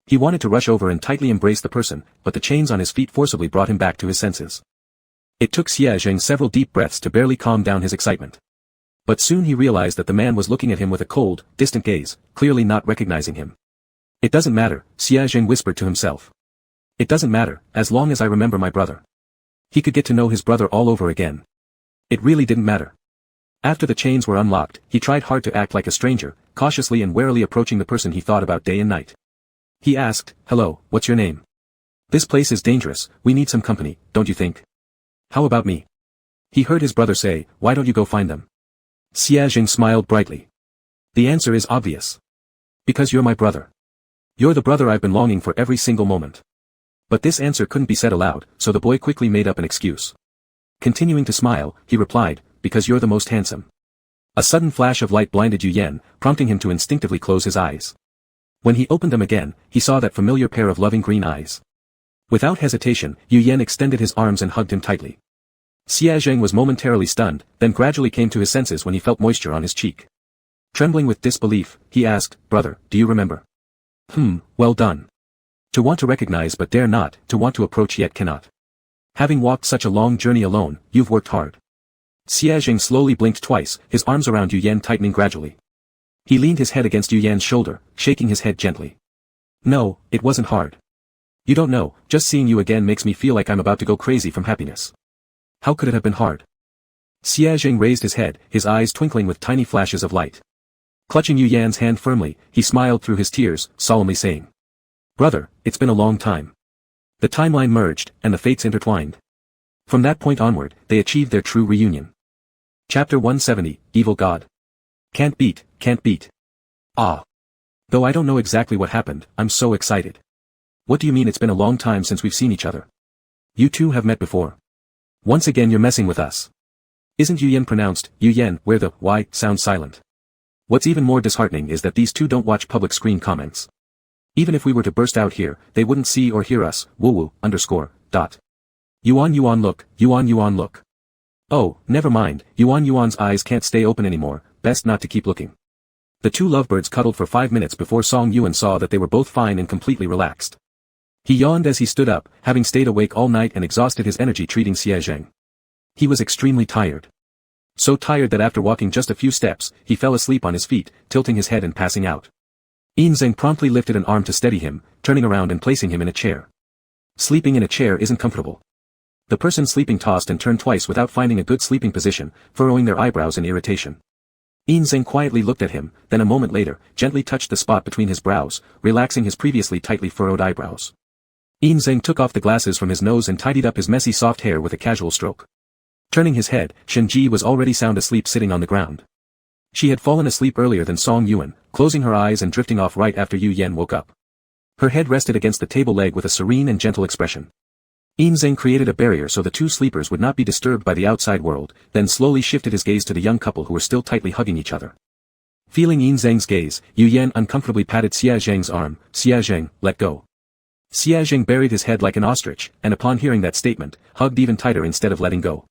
He wanted to rush over and tightly embrace the person, but the chains on his feet forcibly brought him back to his senses. It took Xie Zheng several deep breaths to barely calm down his excitement. But soon he realized that the man was looking at him with a cold, distant gaze, clearly not recognizing him. It doesn't matter, Xie Zheng whispered to himself. It doesn't matter, as long as I remember my brother. He could get to know his brother all over again. It really didn't matter. After the chains were unlocked, he tried hard to act like a stranger, cautiously and warily approaching the person he thought about day and night. He asked, "Hello, what's your name? This place is dangerous, we need some company, don't you think? How about me?" He heard his brother say, "Why don't you go find them?" Xie Zheng smiled brightly. The answer is obvious. Because you're my brother. You're the brother I've been longing for every single moment. But this answer couldn't be said aloud, so the boy quickly made up an excuse. Continuing to smile, he replied, "Because you're the most handsome." A sudden flash of light blinded Yu Yan, prompting him to instinctively close his eyes. When he opened them again, he saw that familiar pair of loving green eyes. Without hesitation, Yu Yan extended his arms and hugged him tightly. Xie Zheng was momentarily stunned, then gradually came to his senses when he felt moisture on his cheek. Trembling with disbelief, he asked, "Brother, do you remember?" Well done. To want to recognize but dare not, to want to approach yet cannot. Having walked such a long journey alone, you've worked hard. Xie Zheng slowly blinked twice, his arms around Yu Yan tightening gradually. He leaned his head against Yu Yan's shoulder, shaking his head gently. "No, it wasn't hard. You don't know, just seeing you again makes me feel like I'm about to go crazy from happiness. How could it have been hard?" Xie Zheng raised his head, his eyes twinkling with tiny flashes of light. Clutching Yu Yan's hand firmly, he smiled through his tears, solemnly saying, "Brother, it's been a long time." The timeline merged, and the fates intertwined. From that point onward, they achieved their true reunion. Chapter 170, Evil God. Can't beat, can't beat. Ah. Though I don't know exactly what happened, I'm so excited. What do you mean it's been a long time since we've seen each other? You two have met before. Once again you're messing with us. Isn't Yu Yan pronounced, Yu Yan, where the Y sounds silent? What's even more disheartening is that these two don't watch public screen comments. Even if we were to burst out here, they wouldn't see or hear us, woo. Yuan look. Oh, never mind, Yuan's eyes can't stay open anymore, best not to keep looking. The two lovebirds cuddled for 5 minutes before Song Yuan saw that they were both fine and completely relaxed. He yawned as he stood up, having stayed awake all night and exhausted his energy treating Xie Zheng. He was extremely tired. So tired that after walking just a few steps, he fell asleep on his feet, tilting his head and passing out. Zheng promptly lifted an arm to steady him, turning around and placing him in a chair. Sleeping in a chair isn't comfortable. The person sleeping tossed and turned twice without finding a good sleeping position, furrowing their eyebrows in irritation. Zheng quietly looked at him, then a moment later, gently touched the spot between his brows, relaxing his previously tightly furrowed eyebrows. Zheng took off the glasses from his nose and tidied up his messy soft hair with a casual stroke. Turning his head, Shenji was already sound asleep sitting on the ground. She had fallen asleep earlier than Song Yuan, closing her eyes and drifting off right after Yu Yan woke up. Her head rested against the table leg with a serene and gentle expression. Zheng created a barrier so the two sleepers would not be disturbed by the outside world, then slowly shifted his gaze to the young couple who were still tightly hugging each other. Feeling Zheng's gaze, Yu Yan uncomfortably patted Xie Zheng's arm. "Xie Zheng, let go." Xie Zheng buried his head like an ostrich, and upon hearing that statement, hugged even tighter instead of letting go.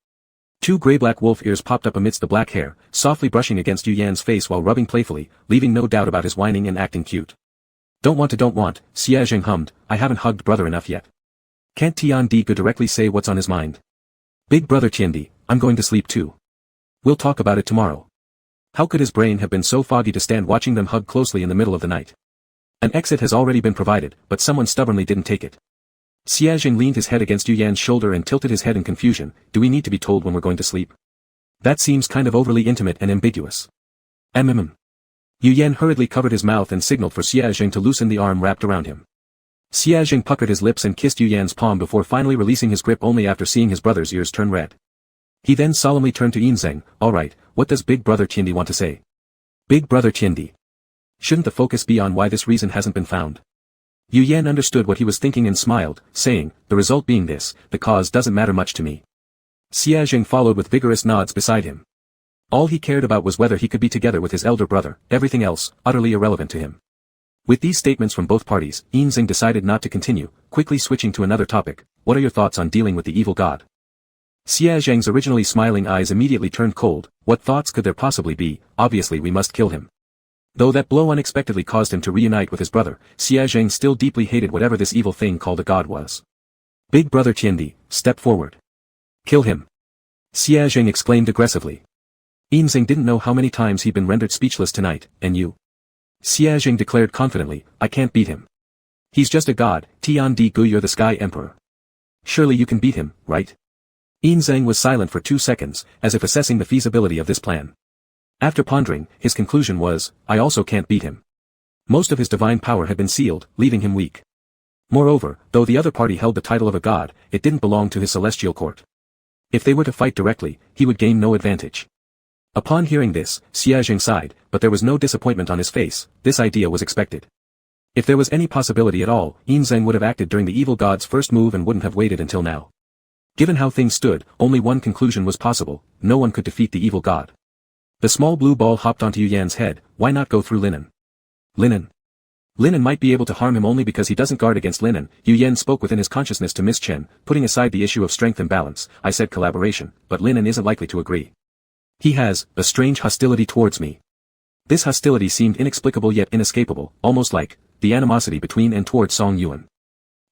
Two gray-black wolf ears popped up amidst the black hair, softly brushing against Yu Yan's face while rubbing playfully, leaving no doubt about his whining and acting cute. Don't want, Xie Zheng hummed, "I haven't hugged brother enough yet. Can't Tiandi go directly say what's on his mind? Big brother Tiandi, I'm going to sleep too. We'll talk about it tomorrow." How could his brain have been so foggy to stand watching them hug closely in the middle of the night? An exit has already been provided, but someone stubbornly didn't take it. Xie Zheng leaned his head against Yu Yan's shoulder and tilted his head in confusion. "Do we need to be told when we're going to sleep? That seems kind of overly intimate and ambiguous." Yu Yan hurriedly covered his mouth and signaled for Xie Zheng to loosen the arm wrapped around him. Xie Zheng puckered his lips and kissed Yu Yan's palm before finally releasing his grip only after seeing his brother's ears turn red. He then solemnly turned to Zheng. "Alright, what does Big Brother Tiandi want to say?" "Big Brother Tiandi. Shouldn't the focus be on why this reason hasn't been found?" Yu Yan understood what he was thinking and smiled, saying, "The result being this, the cause doesn't matter much to me." Xie Zheng followed with vigorous nods beside him. All he cared about was whether he could be together with his elder brother, everything else, utterly irrelevant to him. With these statements from both parties, Zheng decided not to continue, quickly switching to another topic. "What are your thoughts on dealing with the evil god?" Xie Zheng's originally smiling eyes immediately turned cold. What thoughts could there possibly be? Obviously we must kill him. Though that blow unexpectedly caused him to reunite with his brother, Xie Zheng still deeply hated whatever this evil thing called a god was. "Big brother Tiandi, step forward." Kill him. Xia Zheng exclaimed aggressively. Engsub didn't know how many times he'd been rendered speechless tonight, and you? Xia Zheng declared confidently, I can't beat him. He's just a god, Tian Di Gu, you're the Sky Emperor. Surely you can beat him, right? Engsub was silent for 2 seconds, as if assessing the feasibility of this plan. After pondering, his conclusion was, I also can't beat him. Most of his divine power had been sealed, leaving him weak. Moreover, though the other party held the title of a god, it didn't belong to his celestial court. If they were to fight directly, he would gain no advantage. Upon hearing this, Xia Zheng sighed, but there was no disappointment on his face. This idea was expected. If there was any possibility at all, Engsub would have acted during the evil god's first move and wouldn't have waited until now. Given how things stood, only one conclusion was possible: no one could defeat the evil god. The small blue ball hopped onto Yu Yan's head. Why not go through linen? Linen? Linen might be able to harm him only because he doesn't guard against linen. Yu Yan spoke within his consciousness to Miss Chen, putting aside the issue of strength and balance. I said collaboration, but linen isn't likely to agree. He has a strange hostility towards me. This hostility seemed inexplicable yet inescapable, almost like the animosity between and towards Song Yuan.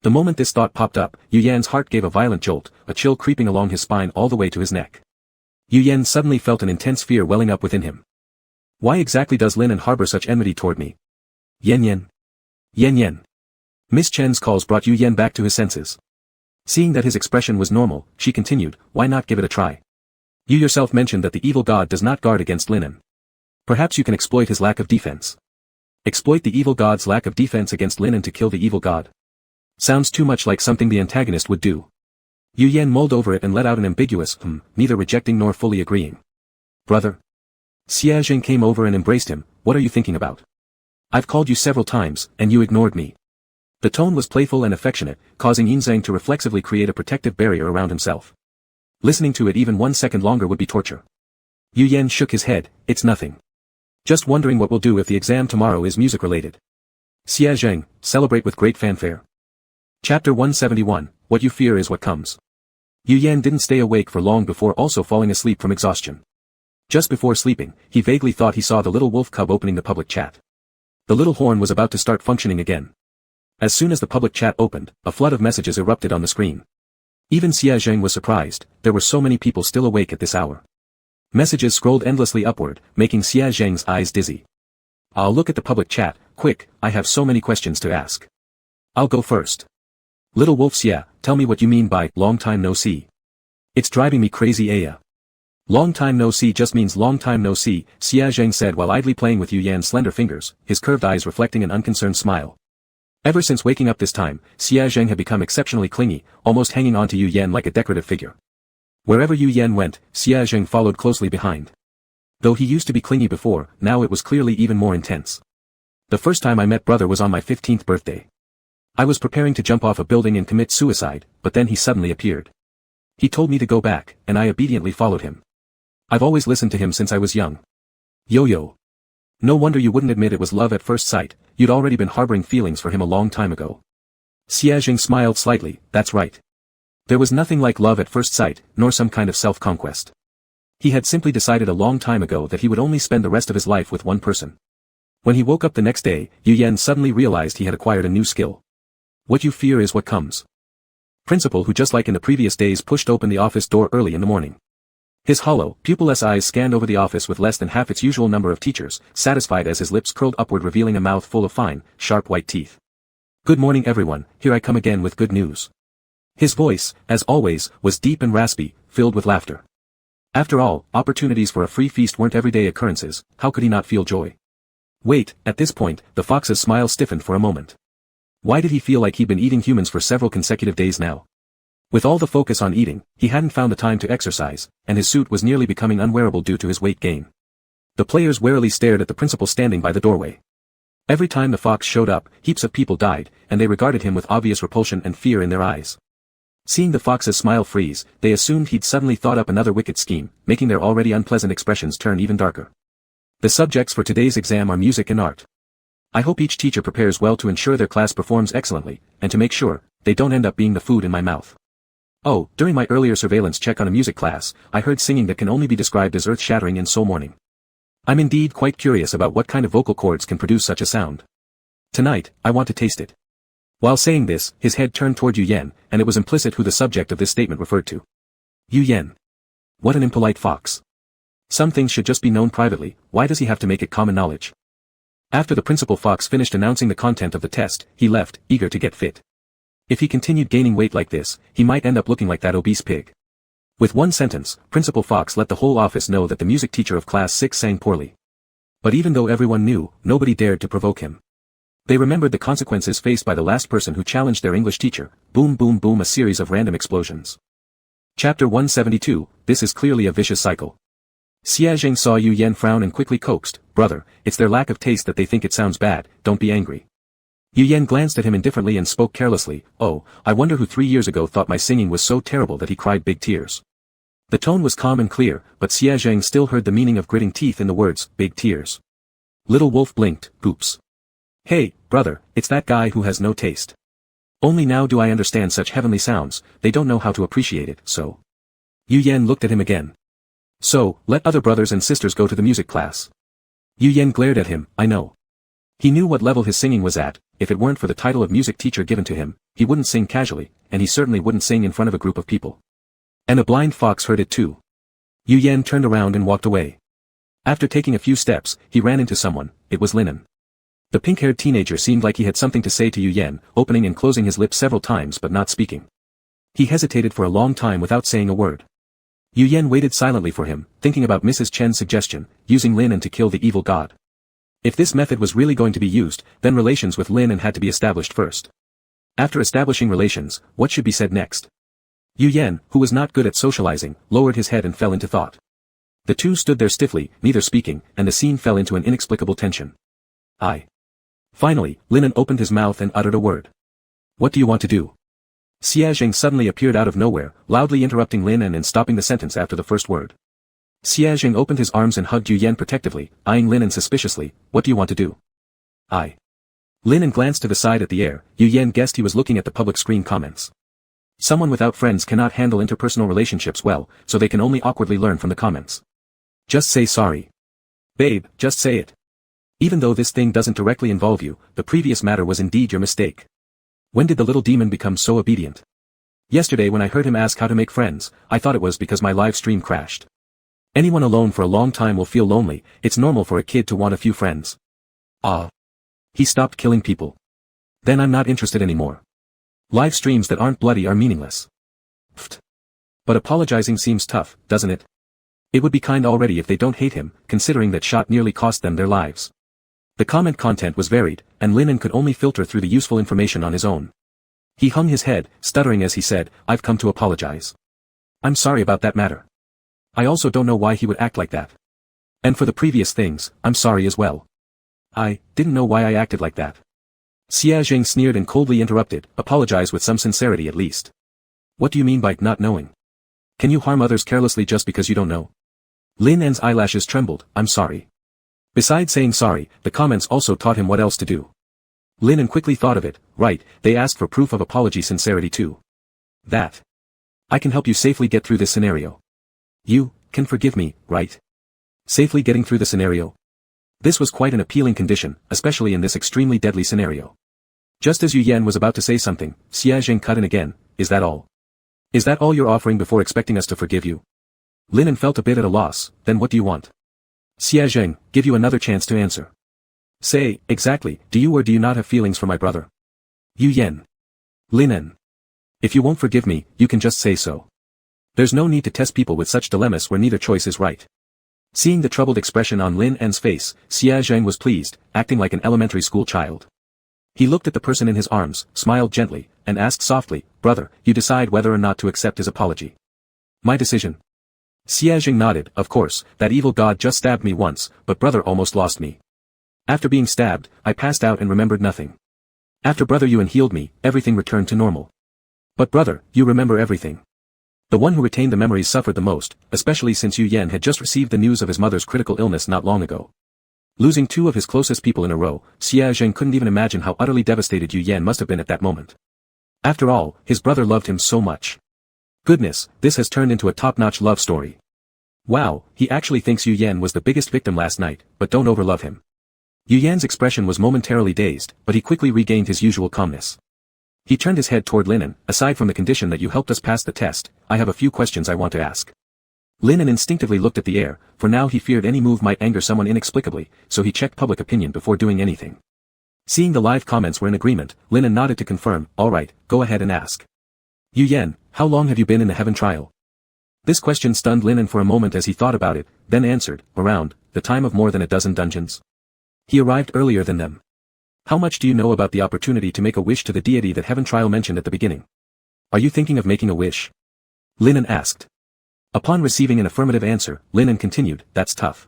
The moment this thought popped up, Yu Yan's heart gave a violent jolt, a chill creeping along his spine all the way to his neck. Yu Yan suddenly felt an intense fear welling up within him. Why exactly does linen harbor such enmity toward me? Yen Yen. Yen Yen. Miss Chen's calls brought Yu Yan back to his senses. Seeing that his expression was normal, she continued, why not give it a try? You yourself mentioned that the evil god does not guard against linen. Perhaps you can exploit his lack of defense. Exploit the evil god's lack of defense against linen to kill the evil god. Sounds too much like something the antagonist would do. Yu Yan mulled over it and let out an ambiguous neither rejecting nor fully agreeing. Brother. Xia Zheng came over and embraced him. What are you thinking about? I've called you several times, and you ignored me. The tone was playful and affectionate, causing Engsub to reflexively create a protective barrier around himself. Listening to it even 1 second longer would be torture. Yu Yan shook his head. It's nothing. Just wondering what we'll do if the exam tomorrow is music-related. Xia Zheng, celebrate with great fanfare. Chapter 171, What You Fear is What Comes. Yu Yan didn't stay awake for long before also falling asleep from exhaustion. Just before sleeping, he vaguely thought he saw the little wolf cub opening the public chat. The little horn was about to start functioning again. As soon as the public chat opened, a flood of messages erupted on the screen. Even Xia Zheng was surprised, there were so many people still awake at this hour. Messages scrolled endlessly upward, making Xia Zheng's eyes dizzy. I'll look at the public chat, quick, I have so many questions to ask. I'll go first. Little Wolf Xia, tell me what you mean by long time no see. It's driving me crazy, Aya. Long time no see just means long time no see, Xia Zheng said while idly playing with Yu Yan's slender fingers, his curved eyes reflecting an unconcerned smile. Ever since waking up this time, Xia Zheng had become exceptionally clingy, almost hanging on to Yu Yan like a decorative figure. Wherever Yu Yan went, Xia Zheng followed closely behind. Though he used to be clingy before, now it was clearly even more intense. The first time I met brother was on my 15th birthday. I was preparing to jump off a building and commit suicide, but then he suddenly appeared. He told me to go back, and I obediently followed him. I've always listened to him since I was young. Yo-yo. No wonder you wouldn't admit it was love at first sight, you'd already been harboring feelings for him a long time ago. Xia Zheng smiled slightly, that's right. There was nothing like love at first sight, nor some kind of self-conquest. He had simply decided a long time ago that he would only spend the rest of his life with one person. When he woke up the next day, Yu Yan suddenly realized he had acquired a new skill. What you fear is what comes. Principal, who just like in the previous days pushed open the office door early in the morning. His hollow, pupilless eyes scanned over the office with less than half its usual number of teachers, satisfied as his lips curled upward revealing a mouth full of fine, sharp white teeth. Good morning everyone, here I come again with good news. His voice, as always, was deep and raspy, filled with laughter. After all, opportunities for a free feast weren't everyday occurrences, how could he not feel joy? Wait, at this point, the fox's smile stiffened for a moment. Why did he feel like he'd been eating humans for several consecutive days now? With all the focus on eating, he hadn't found the time to exercise, and his suit was nearly becoming unwearable due to his weight gain. The players warily stared at the principal standing by the doorway. Every time the fox showed up, heaps of people died, and they regarded him with obvious repulsion and fear in their eyes. Seeing the fox's smile freeze, they assumed he'd suddenly thought up another wicked scheme, making their already unpleasant expressions turn even darker. The subjects for today's exam are music and art. I hope each teacher prepares well to ensure their class performs excellently, and to make sure they don't end up being the food in my mouth. Oh, during my earlier surveillance check on a music class, I heard singing that can only be described as earth-shattering and soul-mourning. I'm indeed quite curious about what kind of vocal cords can produce such a sound. Tonight, I want to taste it. While saying this, his head turned toward Yu Yan, and it was implicit who the subject of this statement referred to. Yu Yan. What an impolite fox. Some things should just be known privately, why does he have to make it common knowledge? After the principal fox finished announcing the content of the test, he left, eager to get fit. If he continued gaining weight like this, he might end up looking like that obese pig. With one sentence, Principal Fox let the whole office know that the music teacher of class 6 sang poorly. But even though everyone knew, nobody dared to provoke him. They remembered the consequences faced by the last person who challenged their English teacher. Boom boom boom, a series of random explosions. Chapter 172, this is clearly a vicious cycle. Xia Zheng saw Yu Yan frown and quickly coaxed, brother, it's their lack of taste that they think it sounds bad, don't be angry. Yu Yan glanced at him indifferently and spoke carelessly, oh, I wonder who 3 years ago thought my singing was so terrible that he cried big tears. The tone was calm and clear, but Xia Zheng still heard the meaning of gritting teeth in the words, big tears. Little Wolf blinked, oops. Hey, brother, it's that guy who has no taste. Only now do I understand such heavenly sounds, they don't know how to appreciate it, so. Yu Yan looked at him again. So, let other brothers and sisters go to the music class. Yu Yan glared at him, I know. He knew what level his singing was at. If it weren't for the title of music teacher given to him, he wouldn't sing casually, and he certainly wouldn't sing in front of a group of people. And a blind fox heard it too. Yu Yan turned around and walked away. After taking a few steps, he ran into someone, it was Linen. The pink-haired teenager seemed like he had something to say to Yu Yan, opening and closing his lips several times but not speaking. He hesitated for a long time without saying a word. Yu Yan waited silently for him, thinking about Mrs. Chen's suggestion, using Linen to kill the evil god. If this method was really going to be used, then relations with Linen had to be established first. After establishing relations, what should be said next? Yu Yan, who was not good at socializing, lowered his head and fell into thought. The two stood there stiffly, neither speaking, and the scene fell into an inexplicable tension. Finally, Linen opened his mouth and uttered a word. What do you want to do? Xia Zheng suddenly appeared out of nowhere, loudly interrupting Linen and stopping the sentence after the first word. Xia Zheng opened his arms and hugged Yu Yan protectively, eyeing Linen suspiciously, what do you want to do? Linen glanced to the side at the air. Yu Yan guessed he was looking at the public screen comments. Someone without friends cannot handle interpersonal relationships well, so they can only awkwardly learn from the comments. Just say sorry. Babe, just say it. Even though this thing doesn't directly involve you, the previous matter was indeed your mistake. When did the little demon become so obedient? Yesterday when I heard him ask how to make friends, I thought it was because my live stream crashed. Anyone alone for a long time will feel lonely, it's normal for a kid to want a few friends. He stopped killing people. Then I'm not interested anymore. Live streams that aren't bloody are meaningless. But apologizing seems tough, doesn't it? It would be kind already if they don't hate him, considering that shot nearly cost them their lives. The comment content was varied, and Linen could only filter through the useful information on his own. He hung his head, stuttering as he said, I've come to apologize. I'm sorry about that matter. I also don't know why he would act like that. And for the previous things, I'm sorry as well. I didn't know why I acted like that. Xia Zheng sneered and coldly interrupted, apologize with some sincerity at least. What do you mean by not knowing? Can you harm others carelessly just because you don't know? Lin En's eyelashes trembled, I'm sorry. Besides saying sorry, the comments also taught him what else to do. Lin En quickly thought of it, right, they asked for proof of apology sincerity too. That. I can help you safely get through this scenario. You can forgive me, right? Safely getting through the scenario. This was quite an appealing condition, especially in this extremely deadly scenario. Just as Yu Yan was about to say something, Xia Zheng cut in again, is that all? Is that all you're offering before expecting us to forgive you? Lin En felt a bit at a loss, then what do you want? Xia Zheng, give you another chance to answer. Say, exactly, do you or do you not have feelings for my brother? Yu Yan. Lin En. If you won't forgive me, you can just say so. There's no need to test people with such dilemmas where neither choice is right. Seeing the troubled expression on Lin En's face, Xia Zheng was pleased, acting like an elementary school child. He looked at the person in his arms, smiled gently, and asked softly, brother, you decide whether or not to accept his apology. My decision. Xia Zheng nodded, of course, that evil god just stabbed me once, but brother almost lost me. After being stabbed, I passed out and remembered nothing. After brother Yuan healed me, everything returned to normal. But brother, you remember everything. The one who retained the memories suffered the most, especially since Yu Yan had just received the news of his mother's critical illness not long ago. Losing two of his closest people in a row, Xia Zheng couldn't even imagine how utterly devastated Yu Yan must have been at that moment. After all, his brother loved him so much. Goodness, this has turned into a top-notch love story. Wow, he actually thinks Yu Yan was the biggest victim last night, but don't overlove him. Yu Yan's expression was momentarily dazed, but he quickly regained his usual calmness. He turned his head toward Linen. Aside from the condition that you helped us pass the test, I have a few questions I want to ask. Linen instinctively looked at the air, for now he feared any move might anger someone inexplicably, so he checked public opinion before doing anything. Seeing the live comments were in agreement, Linen nodded to confirm. Alright, go ahead and ask. Yu Yan, how long have you been in the heaven trial? This question stunned Linen for a moment as he thought about it, then answered, around the time of more than a dozen dungeons. He arrived earlier than them. How much do you know about the opportunity to make a wish to the deity that heaven trial mentioned at the beginning? Are you thinking of making a wish? Linen asked. Upon receiving an affirmative answer, Linen continued, that's tough.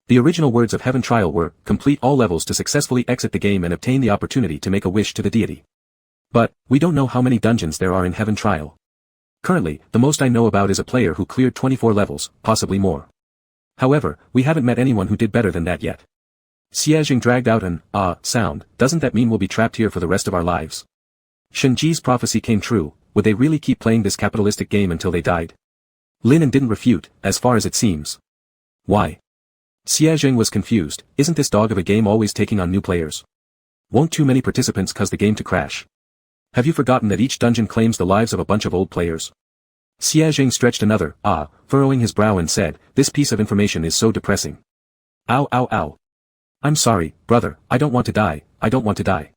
The original words of heaven trial were, complete all levels to successfully exit the game and obtain the opportunity to make a wish to the deity. But, we don't know how many dungeons there are in heaven trial. Currently, the most I know about is a player who cleared 24 levels, possibly more. However, we haven't met anyone who did better than that yet. Xiaojing dragged out an, sound. Doesn't that mean we'll be trapped here for the rest of our lives? Shenji's prophecy came true. Would they really keep playing this capitalistic game until they died? Linen didn't refute, as far as it seems. Why? Xiaojing was confused. Isn't this dog of a game always taking on new players? Won't too many participants cause the game to crash? Have you forgotten that each dungeon claims the lives of a bunch of old players? Xiaojing stretched another, furrowing his brow and said, this piece of information is so depressing. Ow ow ow. I'm sorry, brother, I don't want to die, I don't want to die.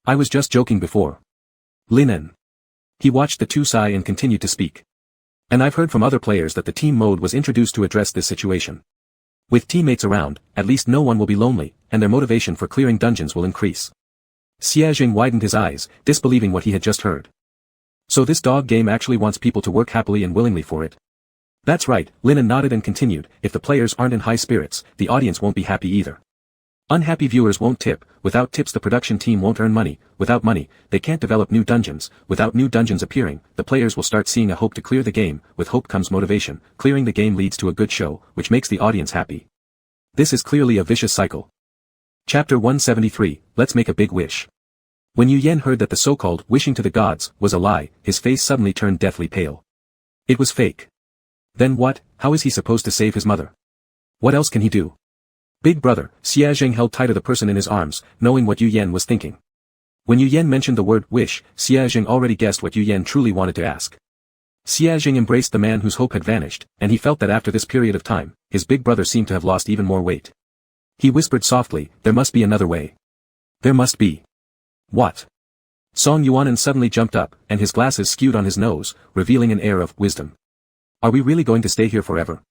I was just joking before. Linen. He watched the two sigh and continued to speak. And I've heard from other players that the team mode was introduced to address this situation. With teammates around, at least no one will be lonely, and their motivation for clearing dungeons will increase. Xiaojing widened his eyes, disbelieving what he had just heard. So this dog game actually wants people to work happily and willingly for it. That's right, Linen nodded and continued, if the players aren't in high spirits, the audience won't be happy either. Unhappy viewers won't tip, without tips the production team won't earn money, without money, they can't develop new dungeons, without new dungeons appearing, the players will start seeing a hope to clear the game, with hope comes motivation, clearing the game leads to a good show, which makes the audience happy. This is clearly a vicious cycle. Chapter 173, Let's Make a Big Wish. When Yu Yan heard that the so-called wishing to the gods was a lie, his face suddenly turned deathly pale. It was fake. Then what? How is he supposed to save his mother? What else can he do? Big brother, Xiaojing held tighter the person in his arms, knowing what Yu Yan was thinking. When Yu Yan mentioned the word wish, Xiaojing already guessed what Yu Yan truly wanted to ask. Xiaojing embraced the man whose hope had vanished, and he felt that after this period of time, his big brother seemed to have lost even more weight. He whispered softly, there must be another way. There must be. What? Song Yuanan suddenly jumped up, and his glasses skewed on his nose, revealing an air of wisdom. Are we really going to stay here forever?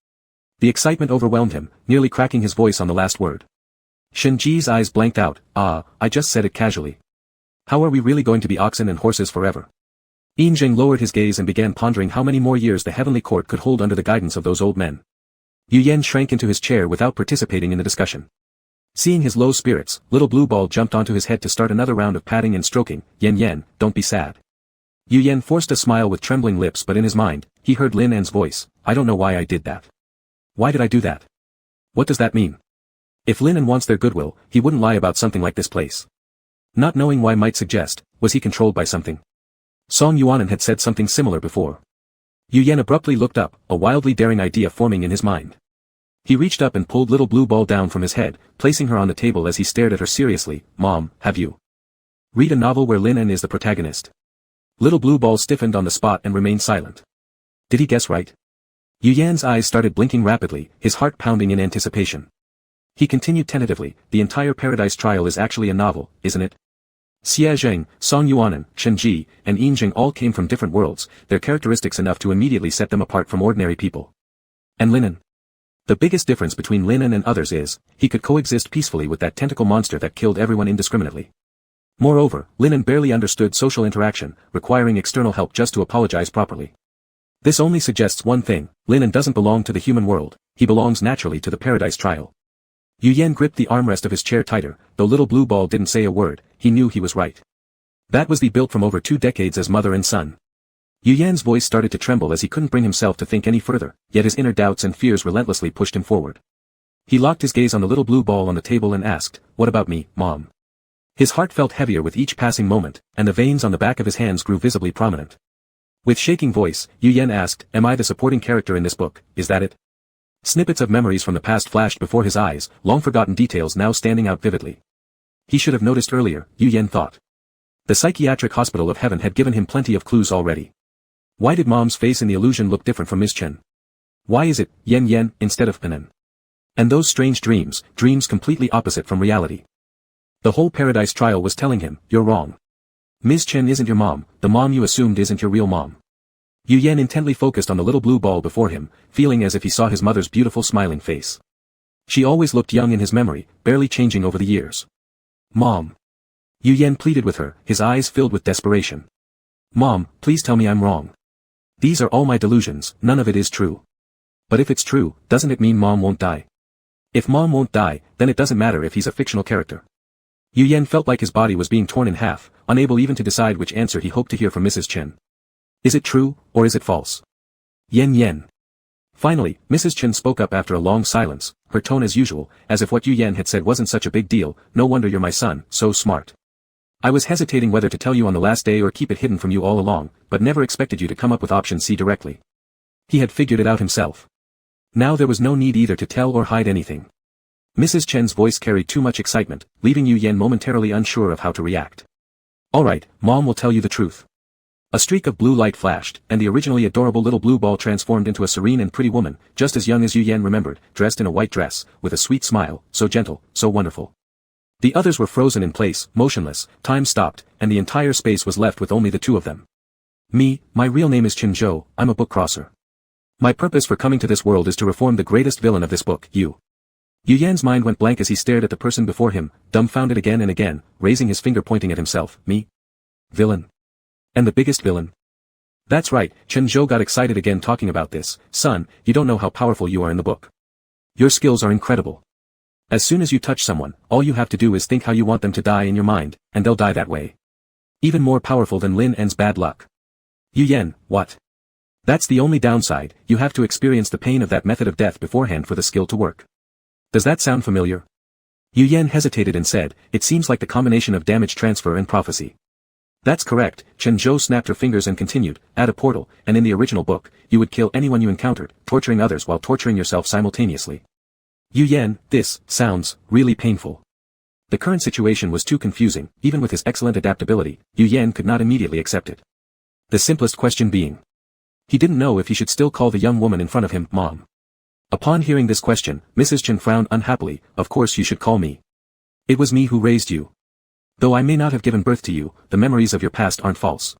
The excitement overwhelmed him, nearly cracking his voice on the last word. Shenji's eyes blanked out, I just said it casually. How are we really going to be oxen and horses forever? Yinjing lowered his gaze and began pondering how many more years the heavenly court could hold under the guidance of those old men. Yu Yan shrank into his chair without participating in the discussion. Seeing his low spirits, little blue ball jumped onto his head to start another round of patting and stroking. Yan, don't be sad. Yu Yan forced a smile with trembling lips, but in his mind, he heard Lin An's voice, I don't know why I did that. Why did I do that? What does that mean? If Lin An wants their goodwill, he wouldn't lie about something like this place. Not knowing why might suggest, was he controlled by something? Song Yuanan had said something similar before. Yu Yan abruptly looked up, a wildly daring idea forming in his mind. He reached up and pulled little blue ball down from his head, placing her on the table as he stared at her seriously. Mom, have you read a novel where Lin An is the protagonist? Little blue ball stiffened on the spot and remained silent. Did he guess right? Yu Yan's eyes started blinking rapidly, his heart pounding in anticipation. He continued tentatively, the entire Paradise Trial is actually a novel, isn't it? Xia Zheng, Song Yuanan, Shen Ji, and Yin Jing all came from different worlds, their characteristics enough to immediately set them apart from ordinary people. And Lin An? The biggest difference between Lin An and others is, he could coexist peacefully with that tentacle monster that killed everyone indiscriminately. Moreover, Lin An barely understood social interaction, requiring external help just to apologize properly. This only suggests one thing, Lin An doesn't belong to the human world, he belongs naturally to the Paradise Trial. Yu Yan gripped the armrest of his chair tighter, though little blue ball didn't say a word, he knew he was right. That was the built from over 2 decades as mother and son. Yu Yan's voice started to tremble as he couldn't bring himself to think any further, yet his inner doubts and fears relentlessly pushed him forward. He locked his gaze on the little blue ball on the table and asked, what about me, Mom? His heart felt heavier with each passing moment, and the veins on the back of his hands grew visibly prominent. With shaking voice, Yu Yan asked, am I the supporting character in this book, is that it? Snippets of memories from the past flashed before his eyes, long-forgotten details now standing out vividly. He should have noticed earlier, Yu Yan thought. The psychiatric hospital of heaven had given him plenty of clues already. Why did Mom's face in the illusion look different from Ms. Chen? Why is it yen yen instead of penen? And those strange dreams completely opposite from reality. The whole paradise trial was telling him, you're wrong. Ms. Chen isn't your mom, the mom you assumed isn't your real mom. Yu Yan intently focused on the little blue ball before him, feeling as if he saw his mother's beautiful smiling face. She always looked young in his memory, barely changing over the years. Mom. Yu Yan pleaded with her, his eyes filled with desperation. Mom, please tell me I'm wrong. These are all my delusions, none of it is true. But if it's true, doesn't it mean Mom won't die? If Mom won't die, then it doesn't matter if he's a fictional character. Yu Yan felt like his body was being torn in half, unable even to decide which answer he hoped to hear from Mrs. Chen. Is it true, or is it false? Yen yen. Finally, Mrs. Chen spoke up after a long silence, her tone as usual, as if what Yu Yan had said wasn't such a big deal. No wonder you're my son, so smart. I was hesitating whether to tell you on the last day or keep it hidden from you all along, but never expected you to come up with option C directly. He had figured it out himself. Now there was no need either to tell or hide anything. Mrs. Chen's voice carried too much excitement, leaving Yu Yan momentarily unsure of how to react. Alright, Mom will tell you the truth. A streak of blue light flashed, and the originally adorable little blue ball transformed into a serene and pretty woman, just as young as Yu Yan remembered, dressed in a white dress, with a sweet smile, so gentle, so wonderful. The others were frozen in place, motionless, time stopped, and the entire space was left with only the two of them. Me, my real name is Qin Zhou, I'm a book crosser. My purpose for coming to this world is to reform the greatest villain of this book, you. Yu Yan's mind went blank as he stared at the person before him, dumbfounded again and again, raising his finger pointing at himself, me? Villain? And the biggest villain? That's right, Qin Zhou got excited again talking about this. Son, you don't know how powerful you are in the book. Your skills are incredible. As soon as you touch someone, all you have to do is think how you want them to die in your mind, and they'll die that way. Even more powerful than Lin En's bad luck. Yu Yan, what? That's the only downside, you have to experience the pain of that method of death beforehand for the skill to work. Does that sound familiar? Yu Yan hesitated and said, it seems like the combination of damage transfer and prophecy. That's correct, Qin Zhou snapped her fingers and continued, add a portal, and in the original book, you would kill anyone you encountered, torturing others while torturing yourself simultaneously. Yu Yan, this sounds really painful. The current situation was too confusing, even with his excellent adaptability, Yu Yan could not immediately accept it. The simplest question being. He didn't know if he should still call the young woman in front of him, Mom. Upon hearing this question, Mrs. Chen frowned unhappily, of course you should call me. It was me who raised you. Though I may not have given birth to you, the memories of your past aren't false.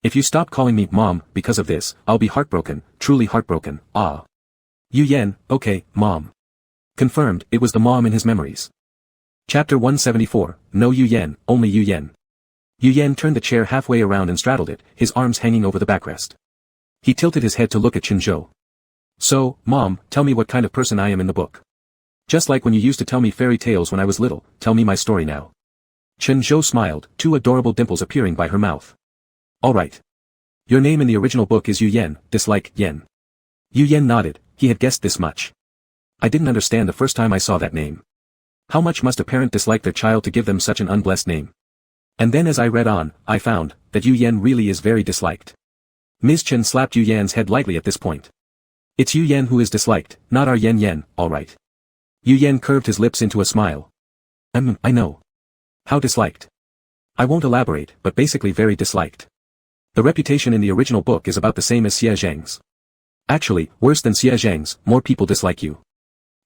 If you stop calling me Mom because of this, I'll be heartbroken, truly heartbroken, ah. Yu Yan, okay, Mom. Confirmed, it was the mom in his memories. Chapter 174, No Yu Yan, Only Yu Yan. Yu Yan turned the chair halfway around and straddled it, his arms hanging over the backrest. He tilted his head to look at Qin Zhou. So, Mom, tell me what kind of person I am in the book. Just like when you used to tell me fairy tales when I was little, tell me my story now. Qin Zhou smiled, two adorable dimples appearing by her mouth. Alright. Your name in the original book is Yu Yan, dislike Yen. Yu Yan nodded, he had guessed this much. I didn't understand the first time I saw that name. How much must a parent dislike their child to give them such an unblessed name? And then as I read on, I found that Yu Yan really is very disliked. Ms. Chen slapped Yu Yan's head lightly at this point. It's Yu Yan who is disliked, not our Yen Yen, alright. Yu Yan curved his lips into a smile. I know. How disliked? I won't elaborate, but basically very disliked. The reputation in the original book is about the same as Xie Zhang's. Actually, worse than Xie Zhang's, more people dislike you.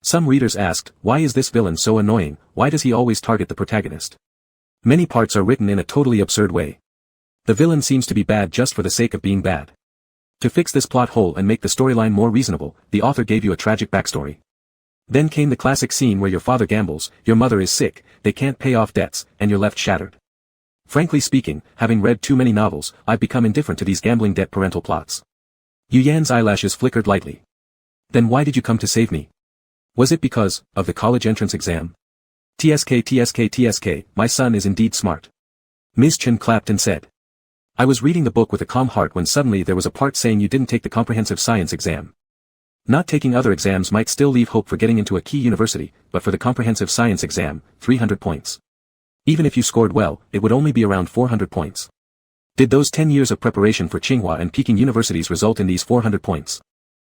Some readers asked, why is this villain so annoying, why does he always target the protagonist? Many parts are written in a totally absurd way. The villain seems to be bad just for the sake of being bad. To fix this plot hole and make the storyline more reasonable, the author gave you a tragic backstory. Then came the classic scene where your father gambles, your mother is sick, they can't pay off debts, and you're left shattered. Frankly speaking, having read too many novels, I've become indifferent to these gambling debt parental plots. Yu Yan's eyelashes flickered lightly. Then why did you come to save me? Was it because of the college entrance exam? TSK, my son is indeed smart. Ms. Chen clapped and said. I was reading the book with a calm heart when suddenly there was a part saying you didn't take the comprehensive science exam. Not taking other exams might still leave hope for getting into a key university, but for the comprehensive science exam, 300 points. Even if you scored well, it would only be around 400 points. Did those 10 years of preparation for Tsinghua and Peking universities result in these 400 points?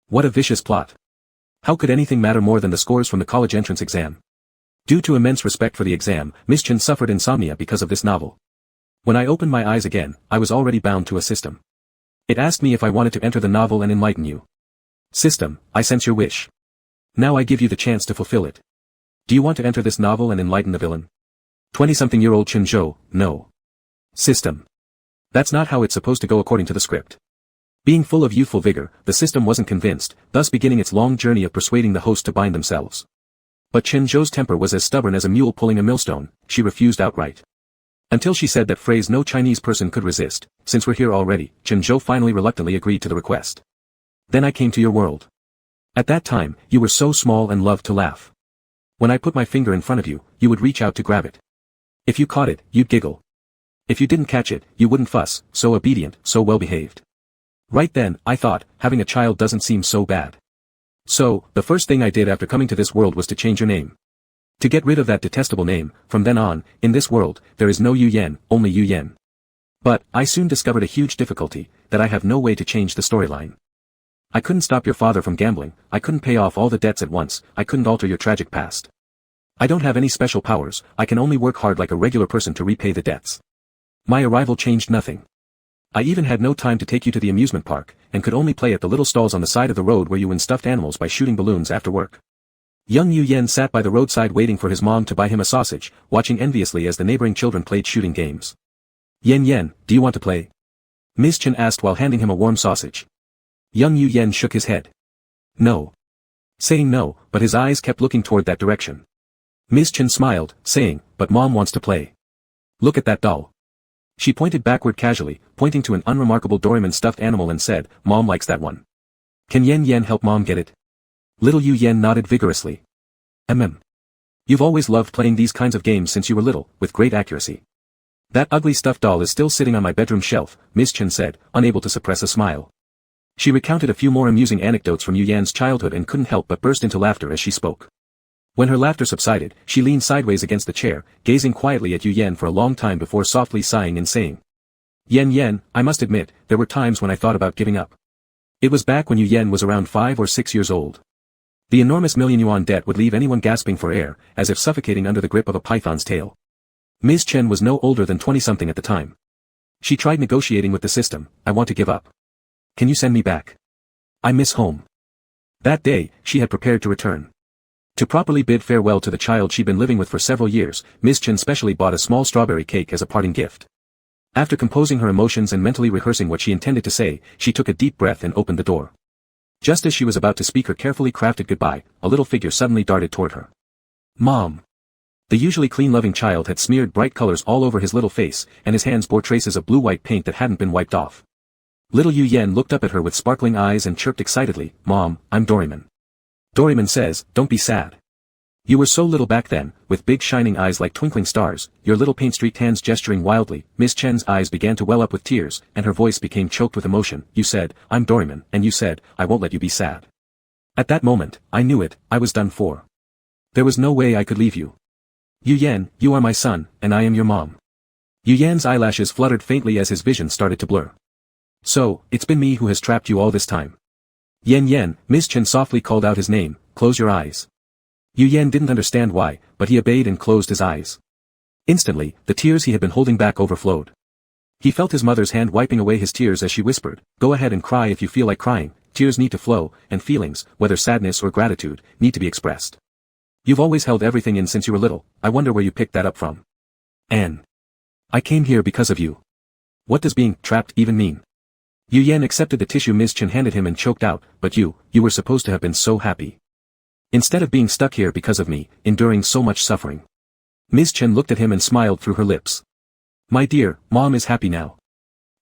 What a vicious plot. How could anything matter more than the scores from the college entrance exam? Due to immense respect for the exam, Ms. Chen suffered insomnia because of this novel. When I opened my eyes again, I was already bound to a system. It asked me if I wanted to enter the novel and enlighten you. System, I sense your wish. Now I give you the chance to fulfill it. Do you want to enter this novel and enlighten the villain? 20-something-year-old Chinzhou, no. System. That's not how it's supposed to go according to the script. Being full of youthful vigor, the system wasn't convinced, thus beginning its long journey of persuading the host to bind themselves. But Chinzhou's temper was as stubborn as a mule pulling a millstone, she refused outright. Until she said that phrase no Chinese person could resist, since we're here already, Chinzhou finally reluctantly agreed to the request. Then I came to your world. At that time, you were so small and loved to laugh. When I put my finger in front of you, you would reach out to grab it. If you caught it, you'd giggle. If you didn't catch it, you wouldn't fuss, so obedient, so well-behaved. Right then, I thought, having a child doesn't seem so bad. So, the first thing I did after coming to this world was to change your name. To get rid of that detestable name, from then on, in this world, there is no Yu Yan, only Yu Yan. But, I soon discovered a huge difficulty, that I have no way to change the storyline. I couldn't stop your father from gambling, I couldn't pay off all the debts at once, I couldn't alter your tragic past. I don't have any special powers, I can only work hard like a regular person to repay the debts. My arrival changed nothing. I even had no time to take you to the amusement park, and could only play at the little stalls on the side of the road where you win stuffed animals by shooting balloons after work. Young Yu Yan sat by the roadside waiting for his mom to buy him a sausage, watching enviously as the neighboring children played shooting games. Yan, do you want to play? Ms. Chen asked while handing him a warm sausage. Young Yu Yan shook his head. No. Saying no, but his eyes kept looking toward that direction. Ms. Chen smiled, saying, but Mom wants to play. Look at that doll. She pointed backward casually, pointing to an unremarkable Doraemon stuffed animal and said, Mom likes that one. Can Yan help Mom get it? Little Yu Yan nodded vigorously. You've always loved playing these kinds of games since you were little, with great accuracy. That ugly stuffed doll is still sitting on my bedroom shelf, Ms. Chen said, unable to suppress a smile. She recounted a few more amusing anecdotes from Yu Yan's childhood and couldn't help but burst into laughter as she spoke. When her laughter subsided, she leaned sideways against the chair, gazing quietly at Yu Yan for a long time before softly sighing and saying, Yan, I must admit, there were times when I thought about giving up. It was back when Yu Yan was around 5 or 6 years old. The enormous million-yuan debt would leave anyone gasping for air, as if suffocating under the grip of a python's tail. Ms. Chen was no older than 20-something at the time. She tried negotiating with the system, I want to give up. Can you send me back? I miss home. That day, she had prepared to return. To properly bid farewell to the child she'd been living with for several years, Ms. Chen specially bought a small strawberry cake as a parting gift. After composing her emotions and mentally rehearsing what she intended to say, she took a deep breath and opened the door. Just as she was about to speak her carefully crafted goodbye, a little figure suddenly darted toward her. Mom! The usually clean-loving child had smeared bright colors all over his little face, and his hands bore traces of blue-white paint that hadn't been wiped off. Little Yu Yan looked up at her with sparkling eyes and chirped excitedly, Mom, I'm Doraemon. Doraemon says, don't be sad. You were so little back then, with big shining eyes like twinkling stars, your little paint-streaked hands gesturing wildly. Miss Chen's eyes began to well up with tears, and her voice became choked with emotion. You said, I'm Doraemon, and you said, I won't let you be sad. At that moment, I knew it, I was done for. There was no way I could leave you. Yu Yan, you are my son, and I am your mom. Yu Yan's eyelashes fluttered faintly as his vision started to blur. So, it's been me who has trapped you all this time. Yan, Miss Chen softly called out his name, close your eyes. Yu Yan didn't understand why, but he obeyed and closed his eyes. Instantly, the tears he had been holding back overflowed. He felt his mother's hand wiping away his tears as she whispered, go ahead and cry if you feel like crying, tears need to flow, and feelings, whether sadness or gratitude, need to be expressed. You've always held everything in since you were little, I wonder where you picked that up from. Anne. I came here because of you. What does being trapped even mean? Yu Yan accepted the tissue Ms. Chen handed him and choked out, but you were supposed to have been so happy. Instead of being stuck here because of me, enduring so much suffering. Ms. Chen looked at him and smiled through her lips. My dear, Mom is happy now.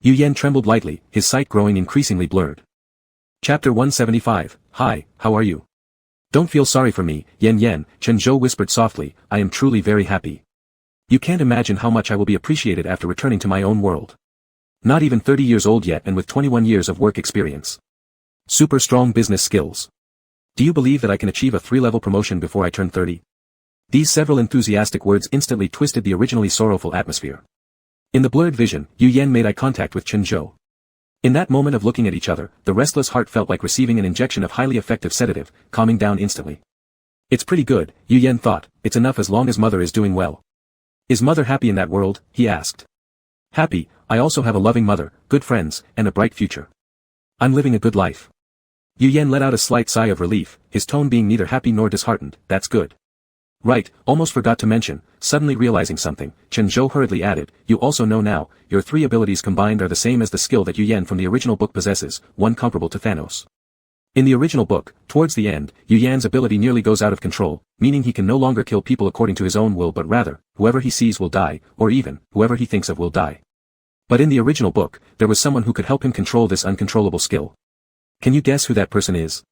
Yu Yan trembled lightly, his sight growing increasingly blurred. Chapter 175, Hi, how are you? Don't feel sorry for me, Yan, Chen Zhou whispered softly, I am truly very happy. You can't imagine how much I will be appreciated after returning to my own world. Not even 30 years old yet and with 21 years of work experience. Super strong business skills. Do you believe that I can achieve a 3-level promotion before I turn 30? These several enthusiastic words instantly twisted the originally sorrowful atmosphere. In the blurred vision, Yu Yan made eye contact with Chen Zhou. In that moment of looking at each other, the restless heart felt like receiving an injection of highly effective sedative, calming down instantly. It's pretty good, Yu Yan thought, it's enough as long as Mother is doing well. Is Mother happy in that world, he asked. Happy, I also have a loving mother, good friends, and a bright future. I'm living a good life. Yu Yan let out a slight sigh of relief, his tone being neither happy nor disheartened. That's good. Right, almost forgot to mention, suddenly realizing something, Chen Zhou hurriedly added, you also know now, your 3 abilities combined are the same as the skill that Yu Yan from the original book possesses, one comparable to Thanos. In the original book, towards the end, Yu Yan's ability nearly goes out of control, meaning he can no longer kill people according to his own will but rather, whoever he sees will die, or even, whoever he thinks of will die. But in the original book, there was someone who could help him control this uncontrollable skill. Can you guess who that person is?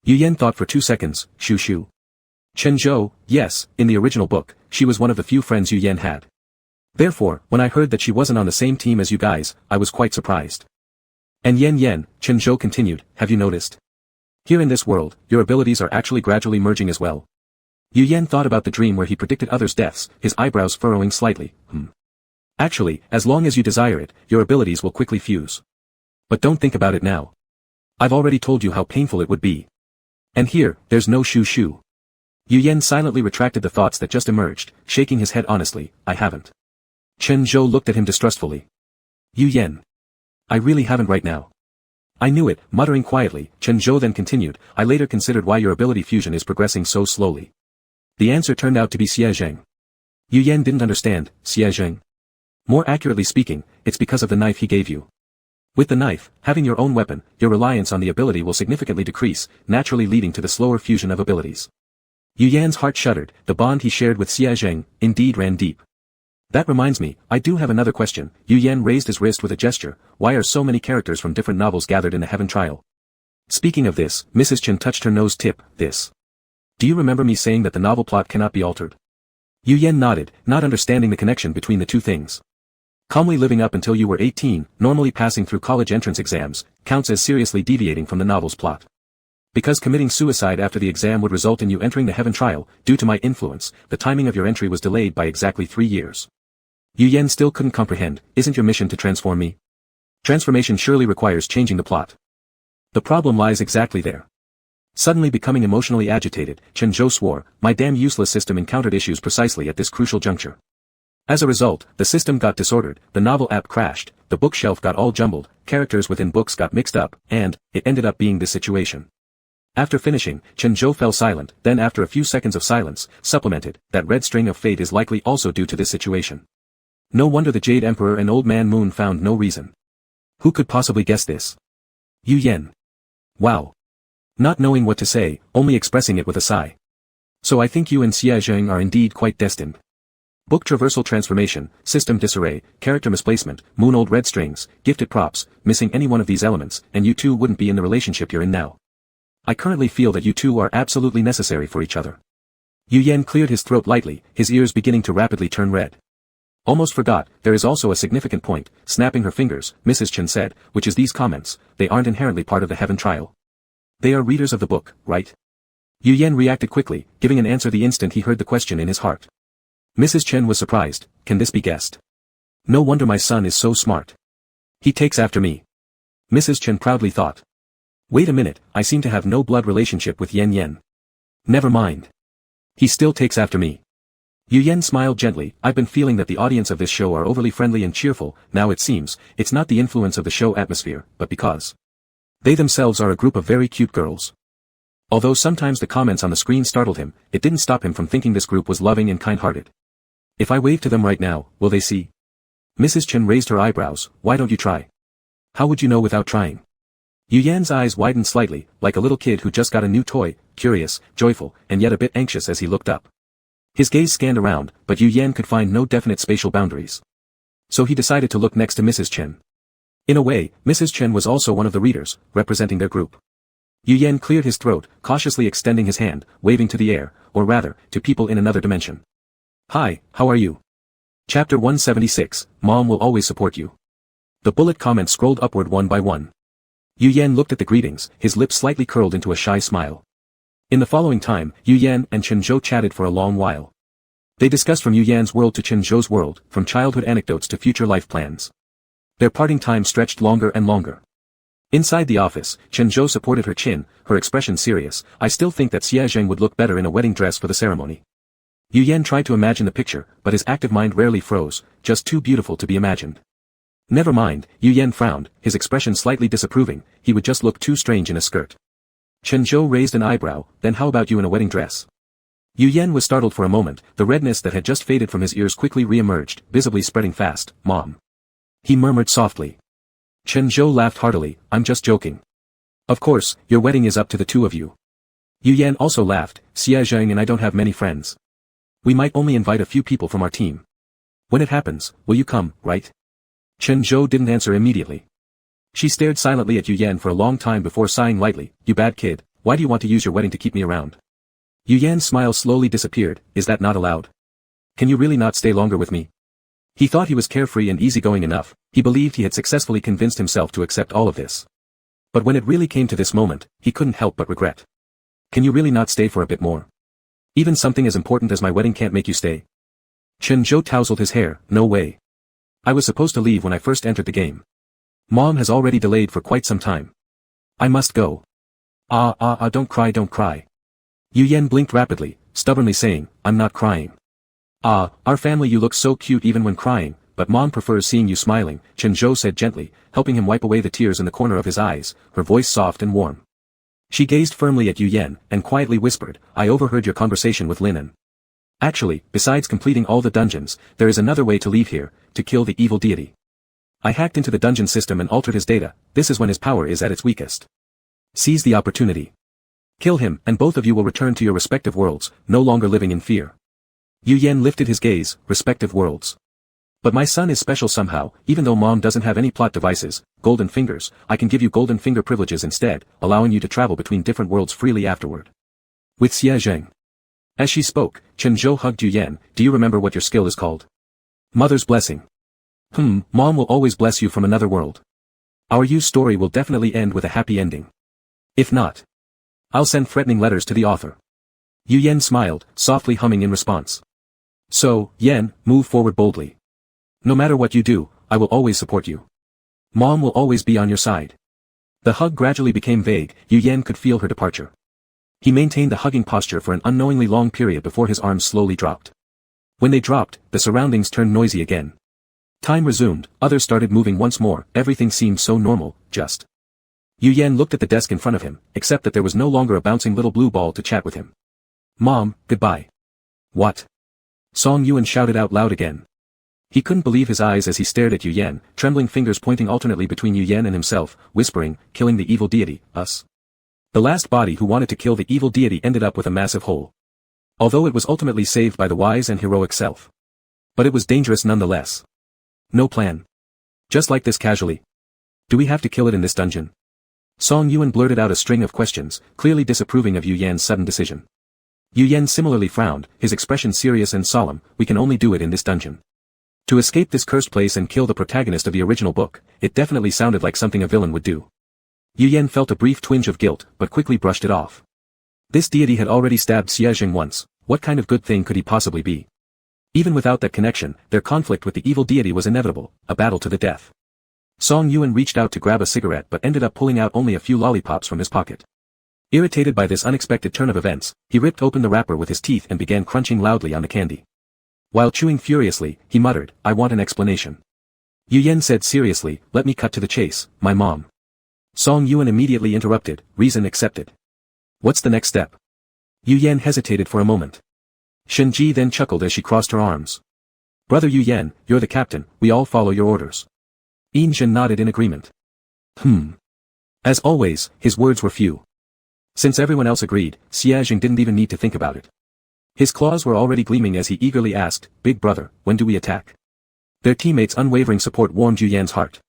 Yu Yan thought for 2 seconds, Shu Shu. Chen Zhou, yes, in the original book, she was one of the few friends Yu Yan had. Therefore, when I heard that she wasn't on the same team as you guys, I was quite surprised. And Yen, Chen Zhou continued, have you noticed? Here in this world, your abilities are actually gradually merging as well. Yu Yan thought about the dream where he predicted others' deaths, his eyebrows furrowing slightly, Actually, as long as you desire it, your abilities will quickly fuse. But don't think about it now. I've already told you how painful it would be. And here, there's no Shu Shu. Yu Yan silently retracted the thoughts that just emerged, shaking his head honestly, I haven't. Chen Zhou looked at him distrustfully. Yu Yan. I really haven't right now. I knew it, muttering quietly, Chen Zhou then continued, I later considered why your ability fusion is progressing so slowly. The answer turned out to be Xie Zheng. Yu Yan didn't understand, Xie Zheng. More accurately speaking, it's because of the knife he gave you. With the knife, having your own weapon, your reliance on the ability will significantly decrease, naturally leading to the slower fusion of abilities. Yu Yan's heart shuddered, the bond he shared with Xie Zheng, indeed ran deep. That reminds me, I do have another question, Yu Yan raised his wrist with a gesture, why are so many characters from different novels gathered in the Heaven Trial? Speaking of this, Mrs. Chen touched her nose tip, this. Do you remember me saying that the novel plot cannot be altered? Yu Yan nodded, not understanding the connection between the two things. Calmly living up until you were 18, normally passing through college entrance exams, counts as seriously deviating from the novel's plot. Because committing suicide after the exam would result in you entering the Heaven Trial, due to my influence, the timing of your entry was delayed by exactly 3 years. Yu Yan still couldn't comprehend, isn't your mission to transform me? Transformation surely requires changing the plot. The problem lies exactly there. Suddenly becoming emotionally agitated, Chen Zhou swore, my damn useless system encountered issues precisely at this crucial juncture. As a result, the system got disordered, the novel app crashed, the bookshelf got all jumbled, characters within books got mixed up, and, it ended up being this situation. After finishing, Chen Zhou fell silent, then after a few seconds of silence, supplemented, that red string of fate is likely also due to this situation. No wonder the Jade Emperor and Old Man Moon found no reason. Who could possibly guess this? Yu Yan. Wow. Not knowing what to say, only expressing it with a sigh. So I think you and Xie Zheng are indeed quite destined. Book traversal transformation, system disarray, character misplacement, moon old red strings, gifted props, missing any one of these elements, and you two wouldn't be in the relationship you're in now. I currently feel that you two are absolutely necessary for each other. Yu Yan cleared his throat lightly, his ears beginning to rapidly turn red. Almost forgot, there is also a significant point, snapping her fingers, Mrs. Chen said, which is these comments, they aren't inherently part of the Heaven Trial. They are readers of the book, right? Yu Yan reacted quickly, giving an answer the instant he heard the question in his heart. Mrs. Chen was surprised, can this be guessed? No wonder my son is so smart. He takes after me. Mrs. Chen proudly thought. Wait a minute, I seem to have no blood relationship with Yen. Never mind. He still takes after me. Yu Yan smiled gently, I've been feeling that the audience of this show are overly friendly and cheerful, now it seems, it's not the influence of the show atmosphere, but because they themselves are a group of very cute girls. Although sometimes the comments on the screen startled him, it didn't stop him from thinking this group was loving and kind-hearted. If I wave to them right now, will they see? Mrs. Chen raised her eyebrows, why don't you try? How would you know without trying? Yu Yan's eyes widened slightly, like a little kid who just got a new toy, curious, joyful, and yet a bit anxious as he looked up. His gaze scanned around, but Yu Yan could find no definite spatial boundaries. So he decided to look next to Mrs. Chen. In a way, Mrs. Chen was also one of the readers, representing their group. Yu Yan cleared his throat, cautiously extending his hand, waving to the air, or rather, to people in another dimension. Hi, how are you? Chapter 176, Mom will always support you. The bullet comments scrolled upward one by one. Yu Yan looked at the greetings, his lips slightly curled into a shy smile. In the following time, Yu Yan and Chen Zhou chatted for a long while. They discussed from Yu Yan's world to Chen Zhou's world, from childhood anecdotes to future life plans. Their parting time stretched longer and longer. Inside the office, Chen Zhou supported her chin, her expression serious, I still think that Xie Zheng would look better in a wedding dress for the ceremony. Yu Yan tried to imagine the picture, but his active mind rarely froze, just too beautiful to be imagined. Never mind, Yu Yan frowned, his expression slightly disapproving, he would just look too strange in a skirt. Chen Zhou raised an eyebrow, then how about you in a wedding dress? Yu Yan was startled for a moment, the redness that had just faded from his ears quickly re-emerged, visibly spreading fast. Mom. He murmured softly. Chen Zhou laughed heartily, I'm just joking. Of course, your wedding is up to the two of you. Yu Yan also laughed, Xia Zheng and I don't have many friends. We might only invite a few people from our team. When it happens, will you come, right? Chen Zhou didn't answer immediately. She stared silently at Yu Yan for a long time before sighing lightly, you bad kid, why do you want to use your wedding to keep me around? Yu Yan's smile slowly disappeared, is that not allowed? Can you really not stay longer with me? He thought he was carefree and easygoing enough, he believed he had successfully convinced himself to accept all of this. But when it really came to this moment, he couldn't help but regret. Can you really not stay for a bit more? Even something as important as my wedding can't make you stay. Chen Zhou tousled his hair, no way. I was supposed to leave when I first entered the game. Mom has already delayed for quite some time. I must go. Don't cry. Yu Yan blinked rapidly, stubbornly saying, I'm not crying. Our family you look so cute even when crying, but Mom prefers seeing you smiling, Chen Zhou said gently, helping him wipe away the tears in the corner of his eyes, her voice soft and warm. She gazed firmly at Yu Yan, and quietly whispered, I overheard your conversation with Linen. Actually, besides completing all the dungeons, there is another way to leave here, to kill the evil deity. I hacked into the dungeon system and altered his data, this is when his power is at its weakest. Seize the opportunity. Kill him, and both of you will return to your respective worlds, no longer living in fear. Yu Yan lifted his gaze, respective worlds. But my son is special somehow, even though Mom doesn't have any plot devices, golden fingers, I can give you golden finger privileges instead, allowing you to travel between different worlds freely afterward. With Xia Zheng. As she spoke, Chen Zhou hugged Yu Yan, do you remember what your skill is called? Mother's blessing. Mom will always bless you from another world. Our Yu's story will definitely end with a happy ending. If not, I'll send threatening letters to the author. Yu Yan smiled, softly humming in response. So, Yan, move forward boldly. No matter what you do, I will always support you. Mom will always be on your side. The hug gradually became vague, Yu Yan could feel her departure. He maintained the hugging posture for an unknowingly long period before his arms slowly dropped. When they dropped, the surroundings turned noisy again. Time resumed, others started moving once more, everything seemed so normal, just. Yu Yan looked at the desk in front of him, except that there was no longer a bouncing little blue ball to chat with him. Mom, goodbye. What? Song Yuan shouted out loud again. He couldn't believe his eyes as he stared at Yu Yan, trembling fingers pointing alternately between Yu Yan and himself, whispering, killing the evil deity, us. The last body who wanted to kill the evil deity ended up with a massive hole. Although it was ultimately saved by the wise and heroic self. But it was dangerous nonetheless. No plan. Just like this casually. Do we have to kill it in this dungeon? Song Yuan blurted out a string of questions, clearly disapproving of Yu Yan's sudden decision. Yu Yan similarly frowned, his expression serious and solemn, we can only do it in this dungeon. To escape this cursed place and kill the protagonist of the original book, it definitely sounded like something a villain would do. Yu Yan felt a brief twinge of guilt, but quickly brushed it off. This deity had already stabbed Xia Zheng once, what kind of good thing could he possibly be? Even without that connection, their conflict with the evil deity was inevitable, a battle to the death. Song Yuan reached out to grab a cigarette but ended up pulling out only a few lollipops from his pocket. Irritated by this unexpected turn of events, he ripped open the wrapper with his teeth and began crunching loudly on the candy. While chewing furiously, he muttered, I want an explanation. Yu Yan said seriously, let me cut to the chase, my mom. Song Yuan immediately interrupted, reason accepted. What's the next step? Yu Yan hesitated for a moment. Shen Ji then chuckled as she crossed her arms. Brother Yu Yan, you're the captain, we all follow your orders. Zhen nodded in agreement. As always, his words were few. Since everyone else agreed, Xia Zheng didn't even need to think about it. His claws were already gleaming as he eagerly asked, Big brother, when do we attack? Their teammates' unwavering support warmed Yu Yan's heart.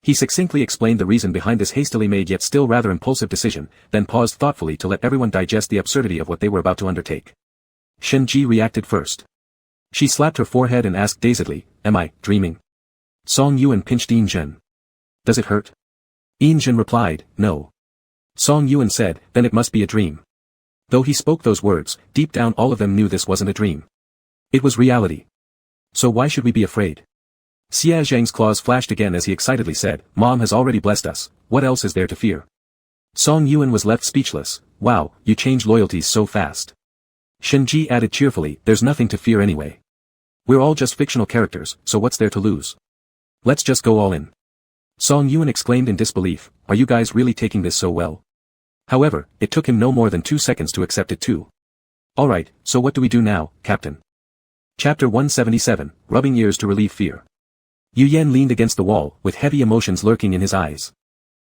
He succinctly explained the reason behind this hastily made yet still rather impulsive decision, then paused thoughtfully to let everyone digest the absurdity of what they were about to undertake. Shen Ji reacted first. She slapped her forehead and asked dazedly, am I dreaming? Song Yuan pinched Zhen. Does it hurt? Zhen replied, no. Song Yuan said, then it must be a dream. Though he spoke those words, deep down all of them knew this wasn't a dream. It was reality. So why should we be afraid? Xia Zheng's claws flashed again as he excitedly said, Mom has already blessed us, what else is there to fear? Song Yuan was left speechless, wow, you change loyalties so fast. Shen Ji added cheerfully, there's nothing to fear anyway. We're all just fictional characters, so what's there to lose? Let's just go all in. Song Yuan exclaimed in disbelief, are you guys really taking this so well? However, it took him no more than 2 seconds to accept it too. Alright, so what do we do now, Captain? Chapter 177, Rubbing Ears to Relieve Fear. Yu Yan leaned against the wall, with heavy emotions lurking in his eyes.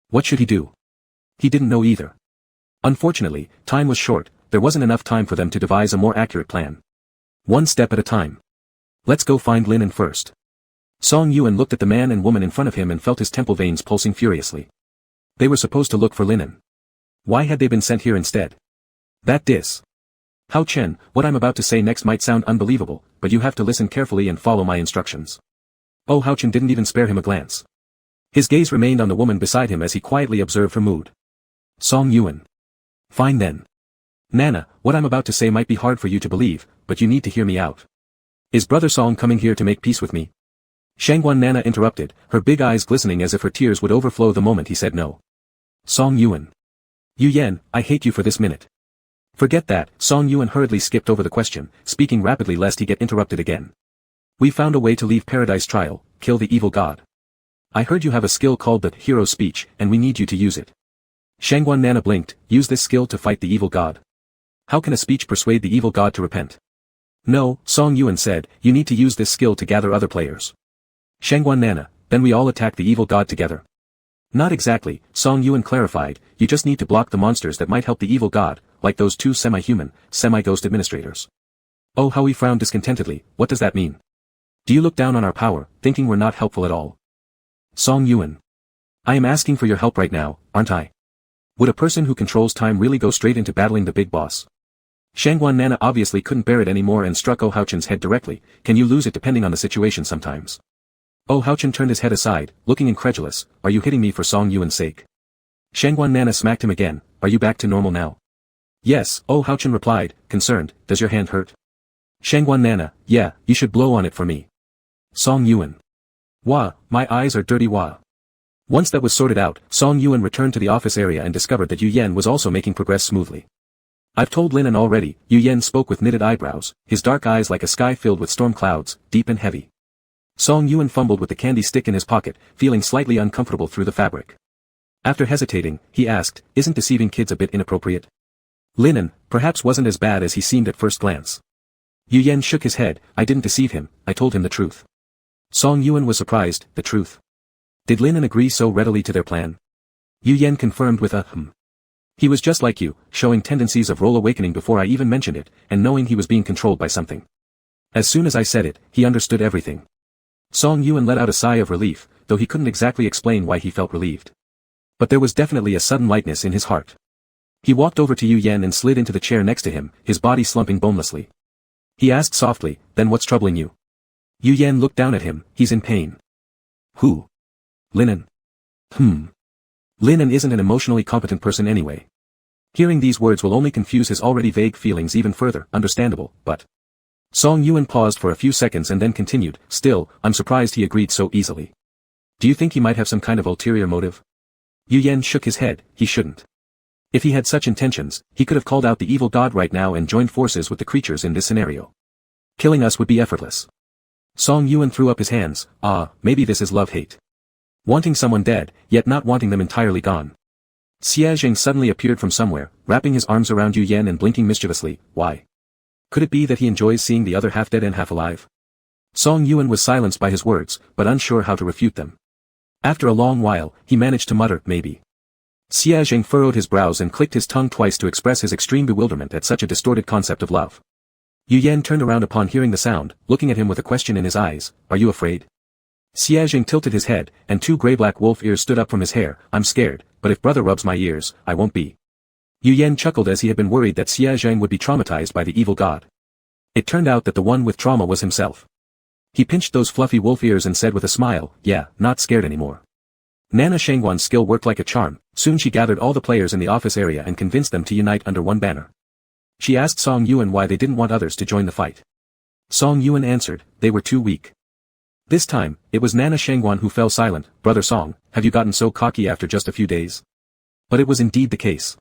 What should he do? He didn't know either. Unfortunately, time was short, there wasn't enough time for them to devise a more accurate plan. One step at a time. Let's go find Linen first. Song Yuan looked at the man and woman in front of him and felt his temple veins pulsing furiously. They were supposed to look for Linen. Why had they been sent here instead? That dis. Hao Chen, what I'm about to say next might sound unbelievable, but you have to listen carefully and follow my instructions. Oh, Hao Chen didn't even spare him a glance. His gaze remained on the woman beside him as he quietly observed her mood. Song Yuan. Fine then. Nana, what I'm about to say might be hard for you to believe, but you need to hear me out. Is Brother Song coming here to make peace with me? Shangguan Nana interrupted, her big eyes glistening as if her tears would overflow the moment he said no. Song Yuan. Yu Yan, I hate you for this minute. Forget that, Song Yuan hurriedly skipped over the question, speaking rapidly lest he get interrupted again. We found a way to leave Paradise Trial, kill the evil god. I heard you have a skill called the hero speech, and we need you to use it. Shangguan Nana blinked, use this skill to fight the evil god. How can a speech persuade the evil god to repent? No, Song Yuan said, you need to use this skill to gather other players. Shangguan Nana, then we all attack the evil god together. Not exactly, Song Yuan clarified, you just need to block the monsters that might help the evil god, like those 2 semi-human, semi-ghost administrators. Oh, how he frowned discontentedly, what does that mean? Do you look down on our power, thinking we're not helpful at all? Song Yuan. I am asking for your help right now, aren't I? Would a person who controls time really go straight into battling the big boss? Shangguan Nana obviously couldn't bear it anymore and struck Oh Hao Chen's head directly, can you lose it depending on the situation sometimes? Oh Hao Chen turned his head aside, looking incredulous, are you hitting me for Song Yuan's sake? Shangguan Nana smacked him again, are you back to normal now? Yes, Oh Hao Chen replied, concerned, does your hand hurt? Shangguan Nana, yeah, you should blow on it for me. Song Yuan. Wah, my eyes are dirty wah. Once that was sorted out, Song Yuan returned to the office area and discovered that Yu Yan was also making progress smoothly. I've told Linen already, Yu Yan spoke with knitted eyebrows, his dark eyes like a sky filled with storm clouds, deep and heavy. Song Yuan fumbled with the candy stick in his pocket, feeling slightly uncomfortable through the fabric. After hesitating, he asked, isn't deceiving kids a bit inappropriate? Linen, perhaps wasn't as bad as he seemed at first glance. Yu Yan shook his head, I didn't deceive him, I told him the truth. Song Yuan was surprised, the truth. Did Linen agree so readily to their plan? Yu Yan confirmed with a He was just like you, showing tendencies of role awakening before I even mentioned it, and knowing he was being controlled by something. As soon as I said it, he understood everything. Song Yuan let out a sigh of relief, though he couldn't exactly explain why he felt relieved. But there was definitely a sudden lightness in his heart. He walked over to Yu Yan and slid into the chair next to him, his body slumping bonelessly. He asked softly, then what's troubling you? Yu Yan looked down at him, he's in pain. Who? Linen. Linen isn't an emotionally competent person anyway. Hearing these words will only confuse his already vague feelings even further, understandable, but... Song Yuan paused for a few seconds and then continued, still, I'm surprised he agreed so easily. Do you think he might have some kind of ulterior motive? Yu Yan shook his head, he shouldn't. If he had such intentions, he could have called out the evil god right now and joined forces with the creatures in this scenario. Killing us would be effortless. Song Yuan threw up his hands, maybe this is love-hate. Wanting someone dead, yet not wanting them entirely gone. Xia Zheng suddenly appeared from somewhere, wrapping his arms around Yu Yan and blinking mischievously, why? Could it be that he enjoys seeing the other half dead and half alive? Song Yuan was silenced by his words, but unsure how to refute them. After a long while, he managed to mutter, maybe. Xia Zheng furrowed his brows and clicked his tongue twice to express his extreme bewilderment at such a distorted concept of love. Yu Yan turned around upon hearing the sound, looking at him with a question in his eyes, are you afraid? Xia Zheng tilted his head, and 2 grey-black wolf ears stood up from his hair, I'm scared, but if brother rubs my ears, I won't be. Yu Yan chuckled as he had been worried that Xia Zheng would be traumatized by the evil god. It turned out that the one with trauma was himself. He pinched those fluffy wolf ears and said with a smile, yeah, not scared anymore. Nana Shangguan's skill worked like a charm, soon she gathered all the players in the office area and convinced them to unite under one banner. She asked Song Yuan why they didn't want others to join the fight. Song Yuan answered, they were too weak. This time, it was Nana Shangguan who fell silent, brother Song, have you gotten so cocky after just a few days? But it was indeed the case.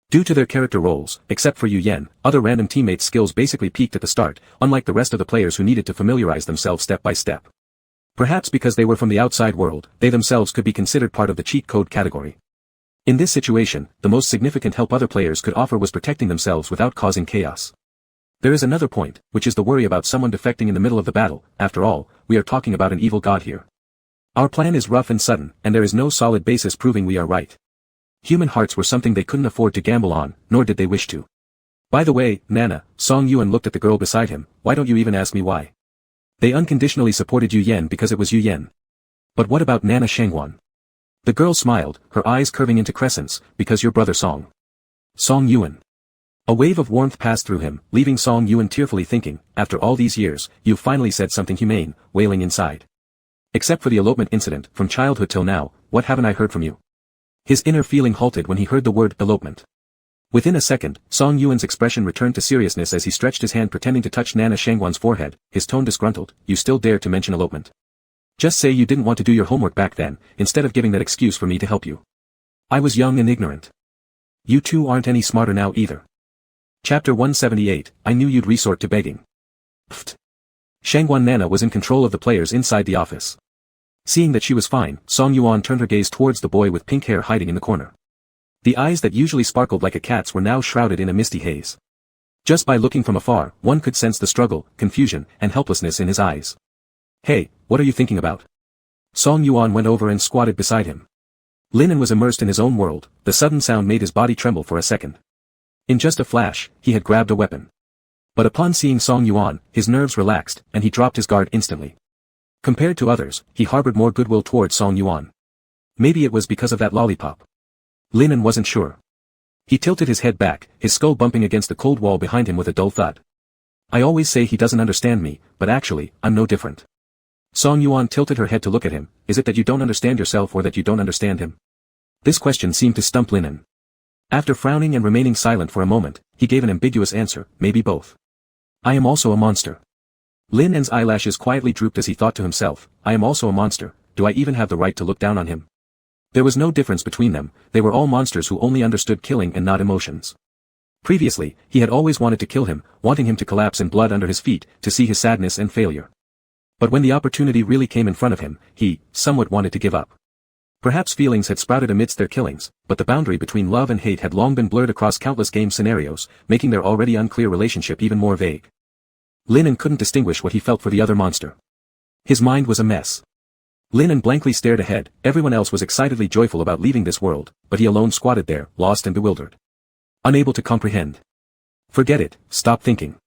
Due to their character roles, except for Yu Yan, other random teammates' skills basically peaked at the start, unlike the rest of the players who needed to familiarize themselves step by step. Perhaps because they were from the outside world, they themselves could be considered part of the cheat code category. In this situation, the most significant help other players could offer was protecting themselves without causing chaos. There is another point, which is the worry about someone defecting in the middle of the battle. After all, we are talking about an evil god here. Our plan is rough and sudden, and there is no solid basis proving we are right. Human hearts were something they couldn't afford to gamble on, nor did they wish to. By the way, Nana, Song Yuan looked at the girl beside him, why don't you even ask me why? They unconditionally supported Yu Yen because it was Yu Yen. But what about Nana Shangwan? The girl smiled, her eyes curving into crescents, because your brother Song. Song Yuan. A wave of warmth passed through him, leaving Song Yuan tearfully thinking, after all these years, you've finally said something humane, wailing inside. Except for the elopement incident, from childhood till now, what haven't I heard from you? His inner feeling halted when he heard the word elopement. Within a second, Song Yuan's expression returned to seriousness as he stretched his hand pretending to touch Nana Shangwan's forehead, his tone disgruntled, you still dare to mention elopement. Just say you didn't want to do your homework back then, instead of giving that excuse for me to help you. I was young and ignorant. You two aren't any smarter now either. Chapter 178, I knew you'd resort to begging. Pfft. Shangwan Nana was in control of the players inside the office. Seeing that she was fine, Song Yuan turned her gaze towards the boy with pink hair hiding in the corner. The eyes that usually sparkled like a cat's were now shrouded in a misty haze. Just by looking from afar, one could sense the struggle, confusion, and helplessness in his eyes. Hey, what are you thinking about? Song Yuan went over and squatted beside him. Linen was immersed in his own world, the sudden sound made his body tremble for a second. In just a flash, he had grabbed a weapon. But upon seeing Song Yuan, his nerves relaxed, and he dropped his guard instantly. Compared to others, he harbored more goodwill towards Song Yuan. Maybe it was because of that lollipop. Linen wasn't sure. He tilted his head back, his skull bumping against the cold wall behind him with a dull thud. I always say he doesn't understand me, but actually, I'm no different. Song Yuan tilted her head to look at him, is it that you don't understand yourself or that you don't understand him? This question seemed to stump Linen. After frowning and remaining silent for a moment, he gave an ambiguous answer, maybe both. I am also a monster. Linen's eyelashes quietly drooped as he thought to himself, I am also a monster, do I even have the right to look down on him? There was no difference between them, they were all monsters who only understood killing and not emotions. Previously, he had always wanted to kill him, wanting him to collapse in blood under his feet, to see his sadness and failure. But when the opportunity really came in front of him, he, somewhat wanted to give up. Perhaps feelings had sprouted amidst their killings, but the boundary between love and hate had long been blurred across countless game scenarios, making their already unclear relationship even more vague. Linen couldn't distinguish what he felt for the other monster. His mind was a mess. Linen blankly stared ahead, everyone else was excitedly joyful about leaving this world, but he alone squatted there, lost and bewildered. Unable to comprehend. Forget it, stop thinking.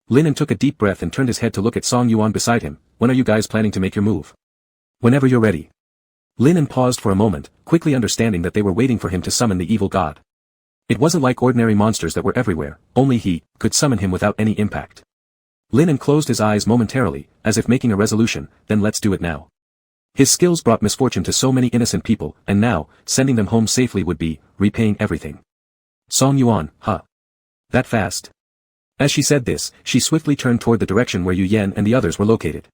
Linen took a deep breath and turned his head to look at Song Yuan beside him, when are you guys planning to make your move? Whenever you're ready. Linen paused for a moment, quickly understanding that they were waiting for him to summon the evil god. It wasn't like ordinary monsters that were everywhere, only he could summon him without any impact. Linen closed his eyes momentarily, as if making a resolution, then let's do it now. His skills brought misfortune to so many innocent people, and now, sending them home safely would be, repaying everything. Song Yuan, huh? That fast? As she said this, she swiftly turned toward the direction where Yu Yen and the others were located.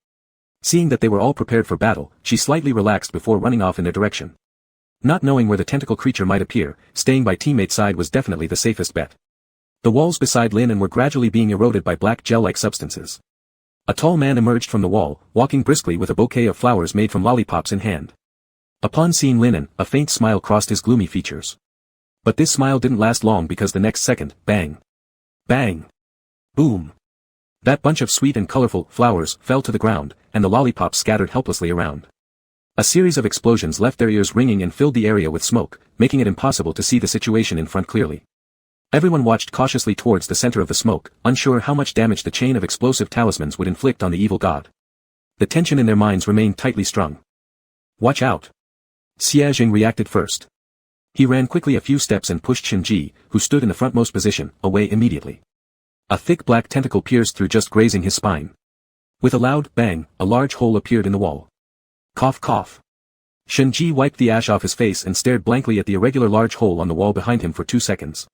Seeing that they were all prepared for battle, she slightly relaxed before running off in their direction. Not knowing where the tentacle creature might appear, staying by teammate's side was definitely the safest bet. The walls beside Linen were gradually being eroded by black gel-like substances. A tall man emerged from the wall, walking briskly with a bouquet of flowers made from lollipops in hand. Upon seeing Linen, a faint smile crossed his gloomy features. But this smile didn't last long because the next second, bang. Bang. Boom. That bunch of sweet and colorful flowers fell to the ground, and the lollipops scattered helplessly around. A series of explosions left their ears ringing and filled the area with smoke, making it impossible to see the situation in front clearly. Everyone watched cautiously towards the center of the smoke, unsure how much damage the chain of explosive talismans would inflict on the evil god. The tension in their minds remained tightly strung. Watch out. Xie Jing reacted first. He ran quickly a few steps and pushed Shinji, who stood in the frontmost position, away immediately. A thick black tentacle pierced through just grazing his spine. With a loud bang, a large hole appeared in the wall. Cough cough. Shinji wiped the ash off his face and stared blankly at the irregular large hole on the wall behind him for 2 seconds.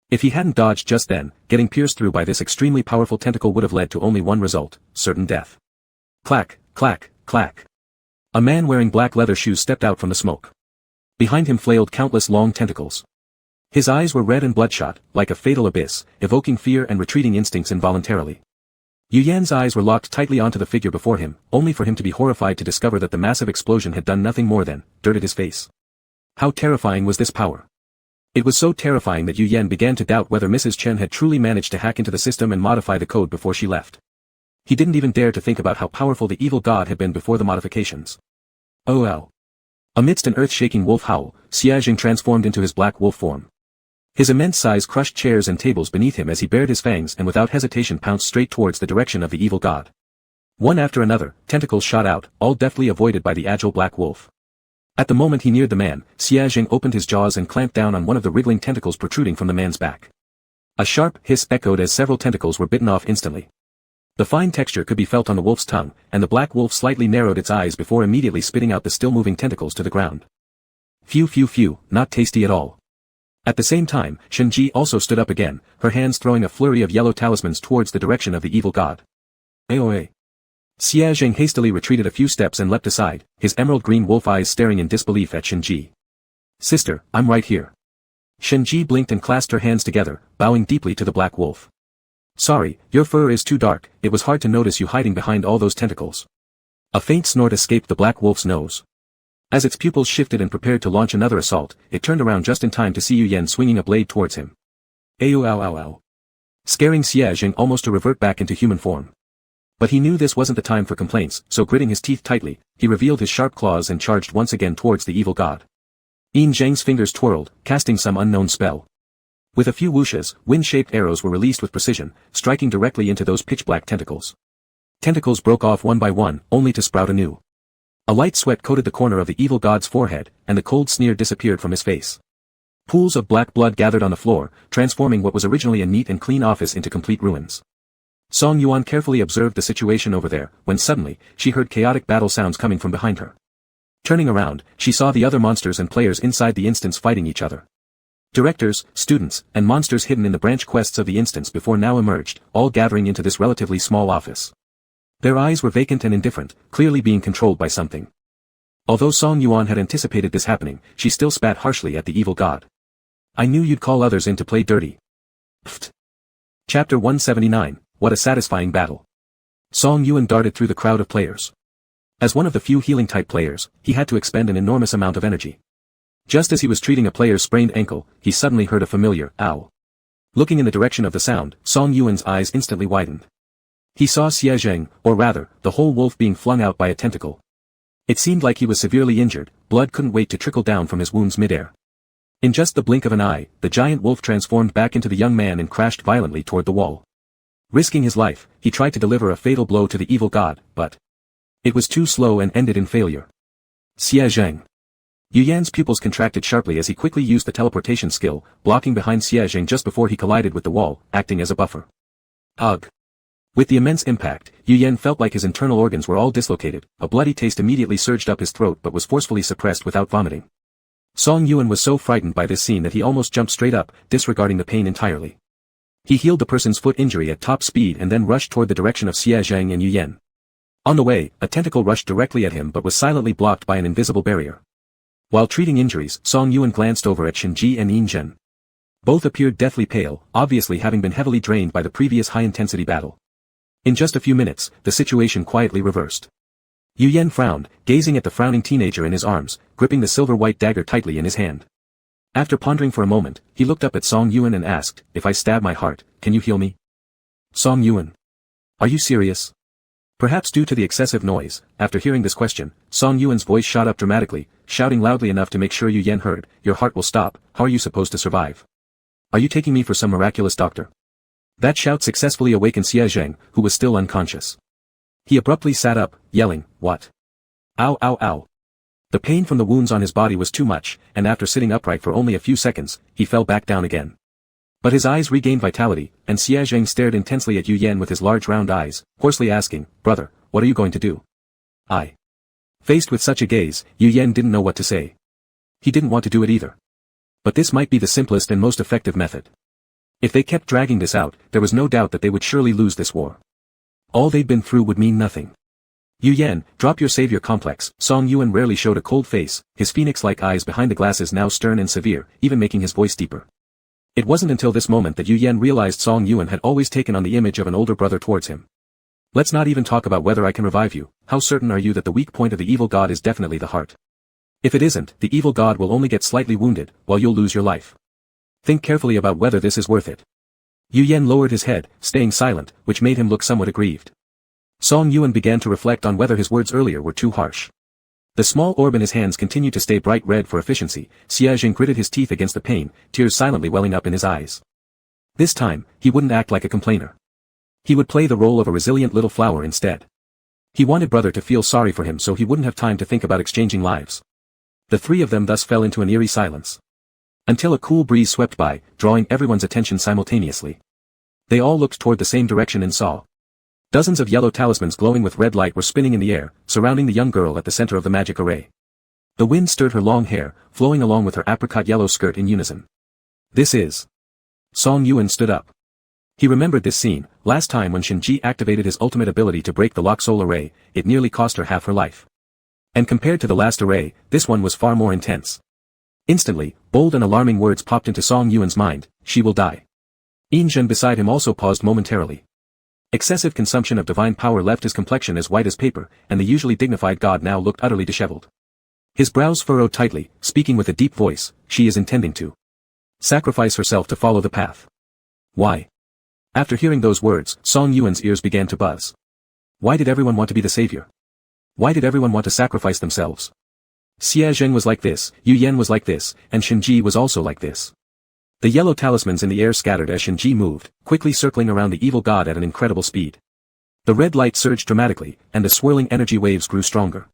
If he hadn't dodged just then, getting pierced through by this extremely powerful tentacle would have led to only one result, certain death. Clack, clack, clack. A man wearing black leather shoes stepped out from the smoke. Behind him flailed countless long tentacles. His eyes were red and bloodshot, like a fatal abyss, evoking fear and retreating instincts involuntarily. Yu Yan's eyes were locked tightly onto the figure before him, only for him to be horrified to discover that the massive explosion had done nothing more than dirted his face. How terrifying was this power? It was so terrifying that Yu Yan began to doubt whether Mrs. Chen had truly managed to hack into the system and modify the code before she left. He didn't even dare to think about how powerful the evil god had been before the modifications. Oh well. Amidst an earth-shaking wolf howl, Xia Jing transformed into his black wolf form. His immense size crushed chairs and tables beneath him as he bared his fangs and without hesitation pounced straight towards the direction of the evil god. One after another, tentacles shot out, all deftly avoided by the agile black wolf. At the moment he neared the man, Xia Jing opened his jaws and clamped down on one of the wriggling tentacles protruding from the man's back. A sharp hiss echoed as several tentacles were bitten off instantly. The fine texture could be felt on the wolf's tongue, and the black wolf slightly narrowed its eyes before immediately spitting out the still-moving tentacles to the ground. Phew phew phew, not tasty at all. At the same time, Shenji also stood up again, her hands throwing a flurry of yellow talismans towards the direction of the evil god. Aoe. Xia Jing hastily retreated a few steps and leapt aside, his emerald-green wolf eyes staring in disbelief at Shenji. Sister, I'm right here. Shenji blinked and clasped her hands together, bowing deeply to the black wolf. Sorry, your fur is too dark, it was hard to notice you hiding behind all those tentacles. A faint snort escaped the black wolf's nose. As its pupils shifted and prepared to launch another assault, it turned around just in time to see Yu Yan swinging a blade towards him. Ayo ow ow ow. Scaring Xia Jing almost to revert back into human form. But he knew this wasn't the time for complaints, so gritting his teeth tightly, he revealed his sharp claws and charged once again towards the evil god. Yin Zheng's fingers twirled, casting some unknown spell. With a few whooshes, wind-shaped arrows were released with precision, striking directly into those pitch-black tentacles. Tentacles broke off one by one, only to sprout anew. A light sweat coated the corner of the evil god's forehead, and the cold sneer disappeared from his face. Pools of black blood gathered on the floor, transforming what was originally a neat and clean office into complete ruins. Song Yuan carefully observed the situation over there, when suddenly, she heard chaotic battle sounds coming from behind her. Turning around, she saw the other monsters and players inside the instance fighting each other. Directors, students, and monsters hidden in the branch quests of the instance before now emerged, all gathering into this relatively small office. Their eyes were vacant and indifferent, clearly being controlled by something. Although Song Yuan had anticipated this happening, she still spat harshly at the evil god. I knew you'd call others in to play dirty. Pfft. Chapter 179, What a Satisfying Battle. Song Yuan darted through the crowd of players. As one of the few healing-type players, he had to expend an enormous amount of energy. Just as he was treating a player's sprained ankle, he suddenly heard a familiar, ow. Looking in the direction of the sound, Song Yuan's eyes instantly widened. He saw Xia Jing, or rather, the whole wolf being flung out by a tentacle. It seemed like he was severely injured, blood couldn't wait to trickle down from his wounds midair. In just the blink of an eye, the giant wolf transformed back into the young man and crashed violently toward the wall. Risking his life, he tried to deliver a fatal blow to the evil god, but it was too slow and ended in failure. Xia Jing. Yu Yan's pupils contracted sharply as he quickly used the teleportation skill, blocking behind Xia Jing just before he collided with the wall, acting as a buffer. Ugh. With the immense impact, Yu Yan felt like his internal organs were all dislocated, a bloody taste immediately surged up his throat but was forcefully suppressed without vomiting. Song Yuan was so frightened by this scene that he almost jumped straight up, disregarding the pain entirely. He healed the person's foot injury at top speed and then rushed toward the direction of Xia Jing and Yu Yan. On the way, a tentacle rushed directly at him but was silently blocked by an invisible barrier. While treating injuries, Song Yuan glanced over at Shenji and Yin Zhen. Both appeared deathly pale, obviously having been heavily drained by the previous high-intensity battle. In just a few minutes, the situation quietly reversed. Yu Yan frowned, gazing at the frowning teenager in his arms, gripping the silver-white dagger tightly in his hand. After pondering for a moment, he looked up at Song Yuan and asked, "If I stab my heart, can you heal me?" Song Yuan. Are you serious? Perhaps due to the excessive noise, after hearing this question, Song Yuan's voice shot up dramatically, shouting loudly enough to make sure Yu Yan heard, "Your heart will stop, how are you supposed to survive? Are you taking me for some miraculous doctor?" That shout successfully awakened Xia Jing, who was still unconscious. He abruptly sat up, yelling, "What? Ow ow ow." The pain from the wounds on his body was too much, and after sitting upright for only a few seconds, he fell back down again. But his eyes regained vitality, and Xia Jing stared intensely at Yu Yan with his large round eyes, hoarsely asking, "Brother, what are you going to do?" Faced with such a gaze, Yu Yan didn't know what to say. He didn't want to do it either. But this might be the simplest and most effective method. If they kept dragging this out, there was no doubt that they would surely lose this war. All they'd been through would mean nothing. Yu Yan, drop your savior complex. Song Yuan rarely showed a cold face, his phoenix-like eyes behind the glasses now stern and severe, even making his voice deeper. It wasn't until this moment that Yu Yan realized Song Yuan had always taken on the image of an older brother towards him. Let's not even talk about whether I can revive you. How certain are you that the weak point of the evil god is definitely the heart? If it isn't, the evil god will only get slightly wounded, while you'll lose your life. Think carefully about whether this is worth it. Yu Yan lowered his head, staying silent, which made him look somewhat aggrieved. Song Yuan began to reflect on whether his words earlier were too harsh. The small orb in his hands continued to stay bright red for efficiency. Xia Jing gritted his teeth against the pain, tears silently welling up in his eyes. This time, he wouldn't act like a complainer. He would play the role of a resilient little flower instead. He wanted brother to feel sorry for him so he wouldn't have time to think about exchanging lives. The three of them thus fell into an eerie silence. Until a cool breeze swept by, drawing everyone's attention simultaneously. They all looked toward the same direction and saw. Dozens of yellow talismans glowing with red light were spinning in the air, surrounding the young girl at the center of the magic array. The wind stirred her long hair, flowing along with her apricot yellow skirt in unison. This is... Song Yuan stood up. He remembered this scene. Last time when Shinji activated his ultimate ability to break the lock soul array, it nearly cost her half her life. And compared to the last array, this one was far more intense. Instantly, bold and alarming words popped into Song Yuan's mind: she will die. Yinzhen beside him also paused momentarily. Excessive consumption of divine power left his complexion as white as paper, and the usually dignified god now looked utterly disheveled. His brows furrowed tightly, speaking with a deep voice: she is intending to sacrifice herself to follow the path. Why? After hearing those words, Song Yuan's ears began to buzz. Why did everyone want to be the savior? Why did everyone want to sacrifice themselves? Xia Zheng was like this, Yu Yan was like this, and Shinji was also like this. The yellow talismans in the air scattered as Shinji moved, quickly circling around the evil god at an incredible speed. The red light surged dramatically, and the swirling energy waves grew stronger.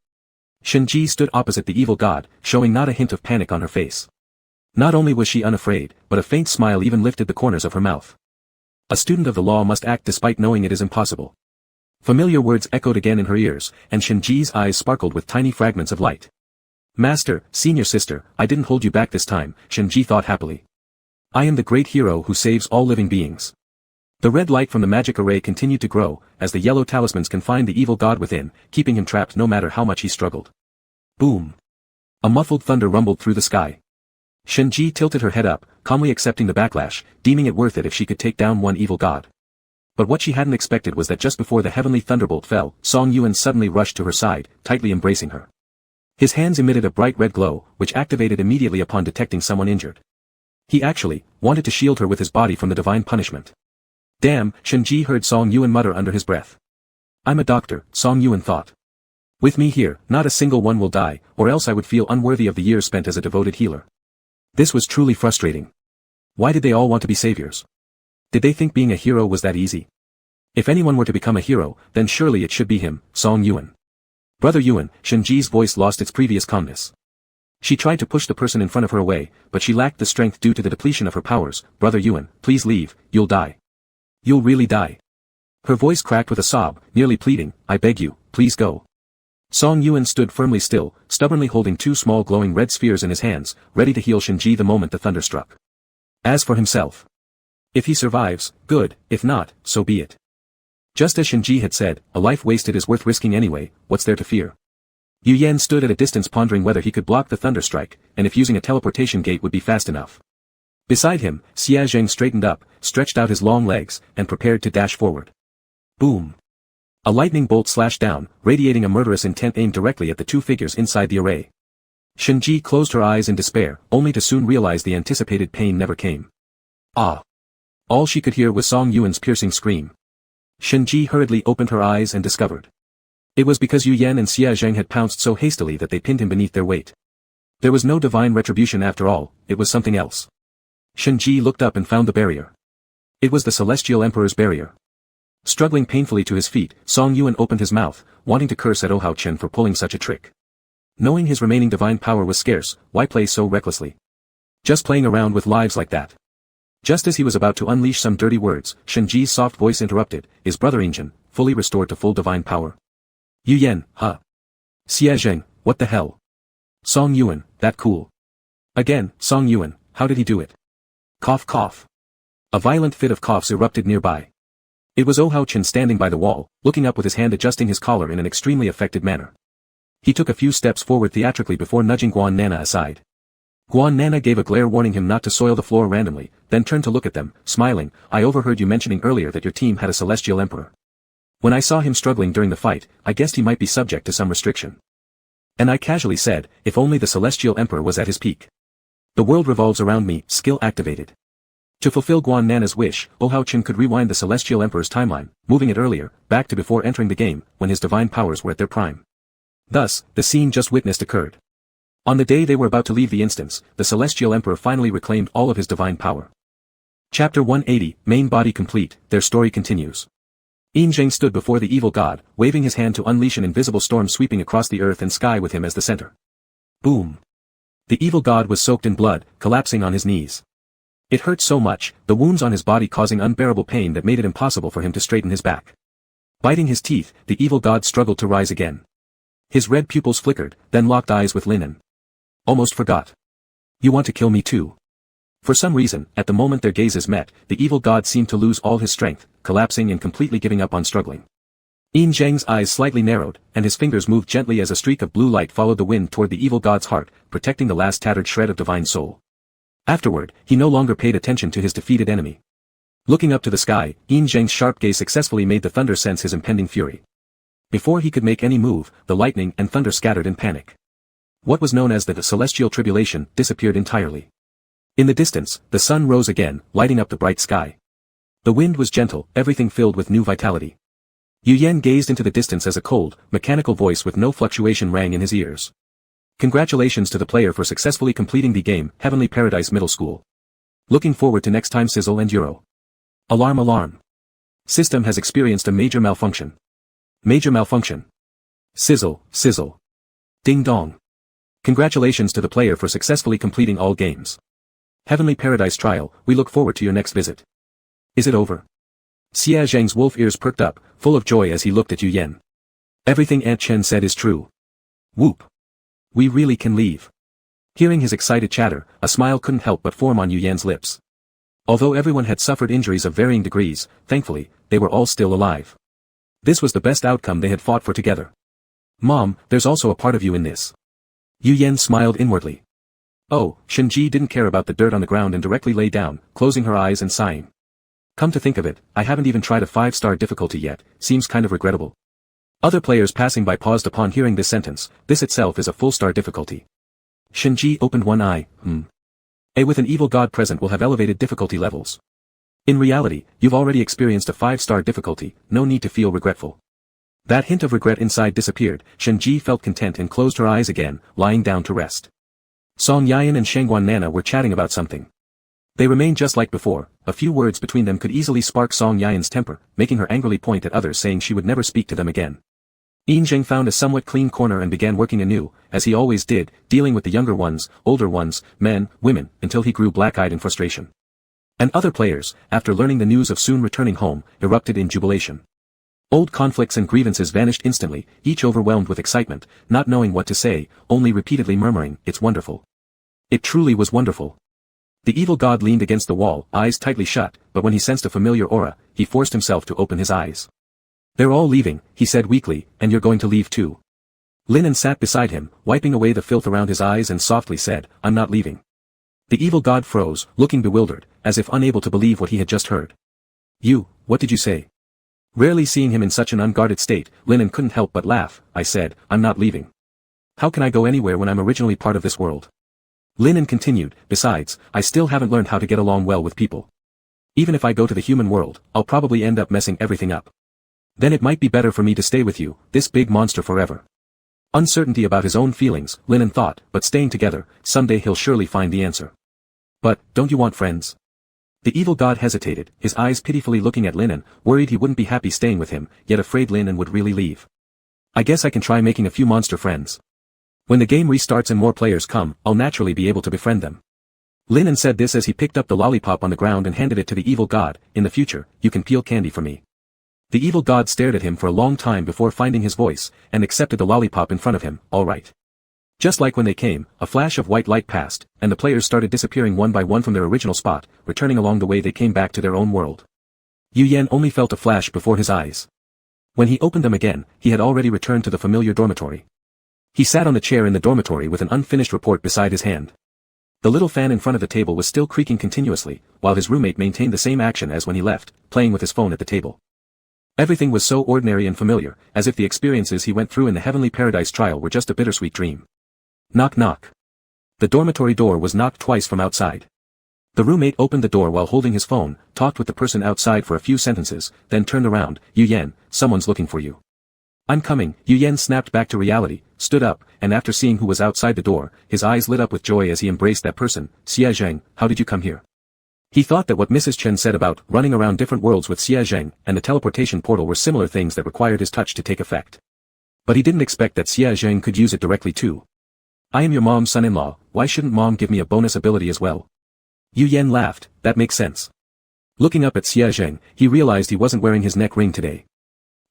Shinji stood opposite the evil god, showing not a hint of panic on her face. Not only was she unafraid, but a faint smile even lifted the corners of her mouth. A student of the law must act despite knowing it is impossible. Familiar words echoed again in her ears, and Shinji's eyes sparkled with tiny fragments of light. Master, senior sister, I didn't hold you back this time, Shinji thought happily. I am the great hero who saves all living beings. The red light from the magic array continued to grow, as the yellow talismans confined the evil god within, keeping him trapped no matter how much he struggled. Boom! A muffled thunder rumbled through the sky. Shinji tilted her head up, calmly accepting the backlash, deeming it worth it if she could take down one evil god. But what she hadn't expected was that just before the heavenly thunderbolt fell, Song Yuan suddenly rushed to her side, tightly embracing her. His hands emitted a bright red glow, which activated immediately upon detecting someone injured. He actually wanted to shield her with his body from the divine punishment. Damn, Shinji heard Song Yuan mutter under his breath. I'm a doctor, Song Yuan thought. With me here, not a single one will die, or else I would feel unworthy of the years spent as a devoted healer. This was truly frustrating. Why did they all want to be saviors? Did they think being a hero was that easy? If anyone were to become a hero, then surely it should be him, Song Yuan. Brother Yuan, Shinji's voice lost its previous calmness. She tried to push the person in front of her away, but she lacked the strength due to the depletion of her powers. Brother Yuan, please leave, you'll die. You'll really die. Her voice cracked with a sob, nearly pleading, I beg you, please go. Song Yuan stood firmly still, stubbornly holding two small glowing red spheres in his hands, ready to heal Shinji the moment the thunder struck. As for himself, if he survives, good, if not, so be it. Just as Shinji had said, a life wasted is worth risking anyway, what's there to fear? Yu Yan stood at a distance pondering whether he could block the thunder strike, and if using a teleportation gate would be fast enough. Beside him, Xia Zheng straightened up, stretched out his long legs, and prepared to dash forward. Boom! A lightning bolt slashed down, radiating a murderous intent aimed directly at the two figures inside the array. Shinji closed her eyes in despair, only to soon realize the anticipated pain never came. Ah! All she could hear was Song Yuan's piercing scream. Shinji hurriedly opened her eyes and discovered. It was because Yu Yan and Xia Zheng had pounced so hastily that they pinned him beneath their weight. There was no divine retribution after all, it was something else. Shinji looked up and found the barrier. It was the Celestial Emperor's barrier. Struggling painfully to his feet, Song Yuan opened his mouth, wanting to curse at Long Aotian for pulling such a trick. Knowing his remaining divine power was scarce, why play so recklessly? Just playing around with lives like that. Just as he was about to unleash some dirty words, Shinji's soft voice interrupted, is Brother Yinzhen, fully restored to full divine power? Yu Yan, huh? Xia Zheng, what the hell? Song Yuan, that cool. Again, Song Yuan, how did he do it? Cough cough. A violent fit of coughs erupted nearby. It was Aotian standing by the wall, looking up with his hand adjusting his collar in an extremely affected manner. He took a few steps forward theatrically before nudging Guan Nana aside. Guan Nana gave a glare warning him not to soil the floor randomly, then turned to look at them, smiling, I overheard you mentioning earlier that your team had a celestial emperor. When I saw him struggling during the fight, I guessed he might be subject to some restriction. And I casually said, if only the Celestial Emperor was at his peak. The world revolves around me, skill activated. To fulfill Guan Nana's wish, Long Aotian could rewind the Celestial Emperor's timeline, moving it earlier, back to before entering the game, when his divine powers were at their prime. Thus, the scene just witnessed occurred. On the day they were about to leave the instance, the Celestial Emperor finally reclaimed all of his divine power. Chapter 180, Main Body Complete, their story continues. Zheng stood before the evil god, waving his hand to unleash an invisible storm sweeping across the earth and sky with him as the center. Boom! The evil god was soaked in blood, collapsing on his knees. It hurt so much, the wounds on his body causing unbearable pain that made it impossible for him to straighten his back. Biting his teeth, the evil god struggled to rise again. His red pupils flickered, then locked eyes with Linen. Almost forgot. You want to kill me too? For some reason, at the moment their gazes met, the evil god seemed to lose all his strength, collapsing and completely giving up on struggling. Zheng's eyes slightly narrowed, and his fingers moved gently as a streak of blue light followed the wind toward the evil god's heart, protecting the last tattered shred of divine soul. Afterward, he no longer paid attention to his defeated enemy. Looking up to the sky, Zheng's sharp gaze successfully made the thunder sense his impending fury. Before he could make any move, the lightning and thunder scattered in panic. What was known as the celestial tribulation disappeared entirely. In the distance, the sun rose again, lighting up the bright sky. The wind was gentle, everything filled with new vitality. Yu Yan gazed into the distance as a cold, mechanical voice with no fluctuation rang in his ears. Congratulations to the player for successfully completing the game, Heavenly Paradise Middle School. Looking forward to next time Sizzle and Euro. Alarm alarm. System has experienced a major malfunction. Major malfunction. Sizzle, sizzle. Ding dong. Congratulations to the player for successfully completing all games. Heavenly Paradise Trial, we look forward to your next visit. Is it over? Xia Zhang's wolf ears perked up, full of joy as he looked at Yu Yan. Everything Aunt Chen said is true. Whoop. We really can leave. Hearing his excited chatter, a smile couldn't help but form on Yu Yan's lips. Although everyone had suffered injuries of varying degrees, thankfully, they were all still alive. This was the best outcome they had fought for together. Mom, there's also a part of you in this. Yu Yan smiled inwardly. Oh, Shenji didn't care about the dirt on the ground and directly lay down, closing her eyes and sighing. Come to think of it, I haven't even tried a 5-star difficulty yet, seems kind of regrettable. Other players passing by paused upon hearing this sentence, this itself is a full-star difficulty. Shenji opened one eye, A with an evil god present will have elevated difficulty levels. In reality, you've already experienced a 5-star difficulty, no need to feel regretful. That hint of regret inside disappeared, Shenji felt content and closed her eyes again, lying down to rest. Song Yayan and Shangguan Nana were chatting about something. They remained just like before, a few words between them could easily spark Song Yayan's temper, making her angrily point at others saying she would never speak to them again. Zheng found a somewhat clean corner and began working anew, as he always did, dealing with the younger ones, older ones, men, women, until he grew black-eyed in frustration. And other players, after learning the news of soon returning home, erupted in jubilation. Old conflicts and grievances vanished instantly, each overwhelmed with excitement, not knowing what to say, only repeatedly murmuring, "It's wonderful. It truly was wonderful." The evil god leaned against the wall, eyes tightly shut, but when he sensed a familiar aura, he forced himself to open his eyes. "They're all leaving," he said weakly, "and you're going to leave too." Linen sat beside him, wiping away the filth around his eyes and softly said, "I'm not leaving." The evil god froze, looking bewildered, as if unable to believe what he had just heard. What did you say?" Rarely seeing him in such an unguarded state, Linen couldn't help but laugh. "I said, I'm not leaving. How can I go anywhere when I'm originally part of this world?" Linen continued, "Besides, I still haven't learned how to get along well with people. Even if I go to the human world, I'll probably end up messing everything up. Then it might be better for me to stay with you, this big monster forever." Uncertainty about his own feelings, Linen thought, but staying together, someday he'll surely find the answer. "But, don't you want friends?" The evil god hesitated, his eyes pitifully looking at Linen, worried he wouldn't be happy staying with him, yet afraid Linen would really leave. "I guess I can try making a few monster friends. When the game restarts and more players come, I'll naturally be able to befriend them." Linen said this as he picked up the lollipop on the ground and handed it to the evil god. "In the future, you can peel candy for me." The evil god stared at him for a long time before finding his voice, and accepted the lollipop in front of him. "All right." Just like when they came, a flash of white light passed, and the players started disappearing one by one from their original spot, returning along the way they came back to their own world. Yu Yan only felt a flash before his eyes. When he opened them again, he had already returned to the familiar dormitory. He sat on the chair in the dormitory with an unfinished report beside his hand. The little fan in front of the table was still creaking continuously, while his roommate maintained the same action as when he left, playing with his phone at the table. Everything was so ordinary and familiar, as if the experiences he went through in the heavenly paradise trial were just a bittersweet dream. Knock knock. The dormitory door was knocked twice from outside. The roommate opened the door while holding his phone, talked with the person outside for a few sentences, then turned around. Yu Yan, someone's looking for you. I'm coming. Yu Yan snapped back to reality, stood up, and after seeing who was outside the door, his eyes lit up with joy as he embraced that person. Xia Zheng, how did you come here? He thought that what Mrs. Chen said about running around different worlds with Xia Zheng and the teleportation portal were similar things that required his touch to take effect. But he didn't expect that Xia Zheng could use it directly too. I am your mom's son-in-law, why shouldn't mom give me a bonus ability as well? Yu Yan laughed, that makes sense. Looking up at Xia Zheng, he realized he wasn't wearing his neck ring today.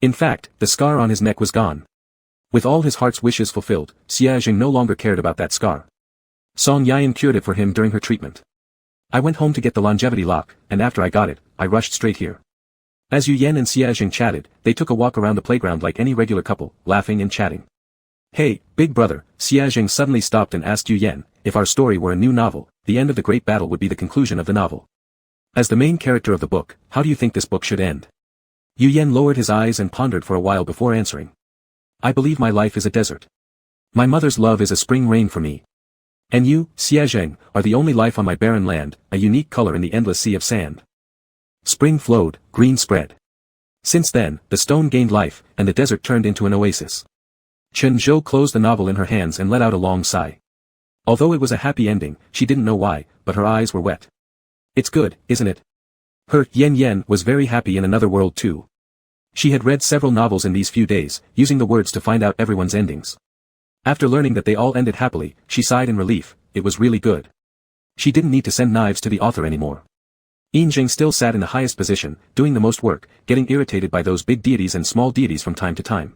In fact, the scar on his neck was gone. With all his heart's wishes fulfilled, Xia Zheng no longer cared about that scar. Song Yayan cured it for him during her treatment. I went home to get the longevity lock, and after I got it, I rushed straight here. As Yu Yan and Xia Zheng chatted, they took a walk around the playground like any regular couple, laughing and chatting. Hey, big brother, Xia Zheng suddenly stopped and asked Yu Yan, if our story were a new novel, the end of the great battle would be the conclusion of the novel. As the main character of the book, how do you think this book should end? Yu Yan lowered his eyes and pondered for a while before answering. I believe my life is a desert. My mother's love is a spring rain for me. And you, Xia Zheng, are the only life on my barren land, a unique color in the endless sea of sand. Spring flowed, green spread. Since then, the stone gained life, and the desert turned into an oasis. Chen Zhou closed the novel in her hands and let out a long sigh. Although it was a happy ending, she didn't know why, but her eyes were wet. It's good, isn't it? Her Yan Yan was very happy in another world too. She had read several novels in these few days, using the words to find out everyone's endings. After learning that they all ended happily, she sighed in relief, it was really good. She didn't need to send knives to the author anymore. Yin Jing still sat in the highest position, doing the most work, getting irritated by those big deities and small deities from time to time.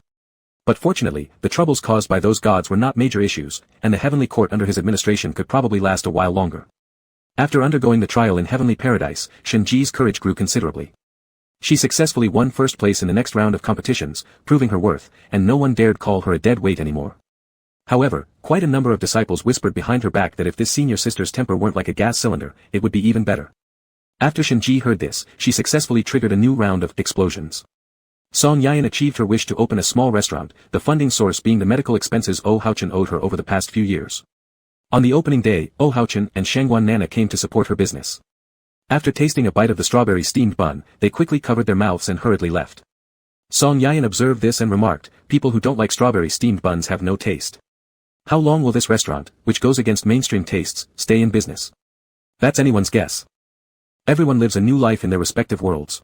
But fortunately, the troubles caused by those gods were not major issues, and the heavenly court under his administration could probably last a while longer. After undergoing the trial in heavenly paradise, Shen Ji's courage grew considerably. She successfully won first place in the next round of competitions, proving her worth, and no one dared call her a dead weight anymore. However, quite a number of disciples whispered behind her back that if this senior sister's temper weren't like a gas cylinder, it would be even better. After Shen Ji heard this, she successfully triggered a new round of explosions. Song Yayan achieved her wish to open a small restaurant, the funding source being the medical expenses Long Aotian owed her over the past few years. On the opening day, Long Aotian and Shangguan Nana came to support her business. After tasting a bite of the strawberry steamed bun, they quickly covered their mouths and hurriedly left. Song Yayan observed this and remarked, people who don't like strawberry steamed buns have no taste. How long will this restaurant, which goes against mainstream tastes, stay in business? That's anyone's guess. Everyone lives a new life in their respective worlds.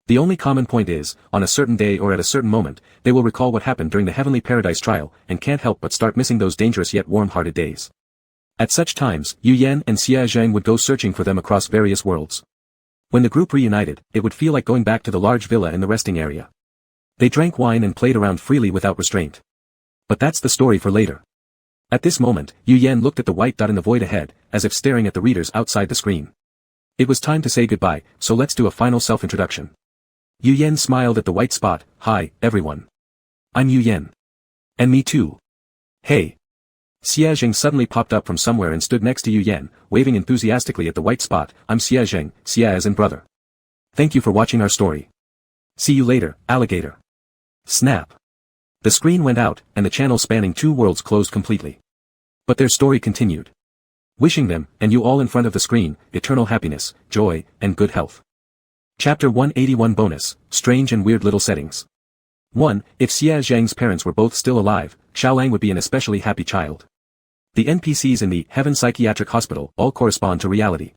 The only common point is, on a certain day or at a certain moment, they will recall what happened during the heavenly paradise trial, and can't help but start missing those dangerous yet warm-hearted days. At such times, Yu Yan and Xia Zheng would go searching for them across various worlds. When the group reunited, it would feel like going back to the large villa in the resting area. They drank wine and played around freely without restraint. But that's the story for later. At this moment, Yu Yan looked at the white dot in the void ahead, as if staring at the readers outside the screen. It was time to say goodbye, so let's do a final self-introduction. Yu Yan smiled at the white spot, hi, everyone. I'm Yu Yan. And me too. Hey. Xia Zheng suddenly popped up from somewhere and stood next to Yu Yan, waving enthusiastically at the white spot, I'm Xia Zheng, Xia as in brother. Thank you for watching our story. See you later, alligator. Snap. The screen went out, and the channel spanning two worlds closed completely. But their story continued. Wishing them, and you all in front of the screen, eternal happiness, joy, and good health. Chapter 181 Bonus, Strange and Weird Little Settings. 1. If Xia Zheng's parents were both still alive, Xiaolang would be an especially happy child. The NPCs in the Heaven Psychiatric Hospital all correspond to reality.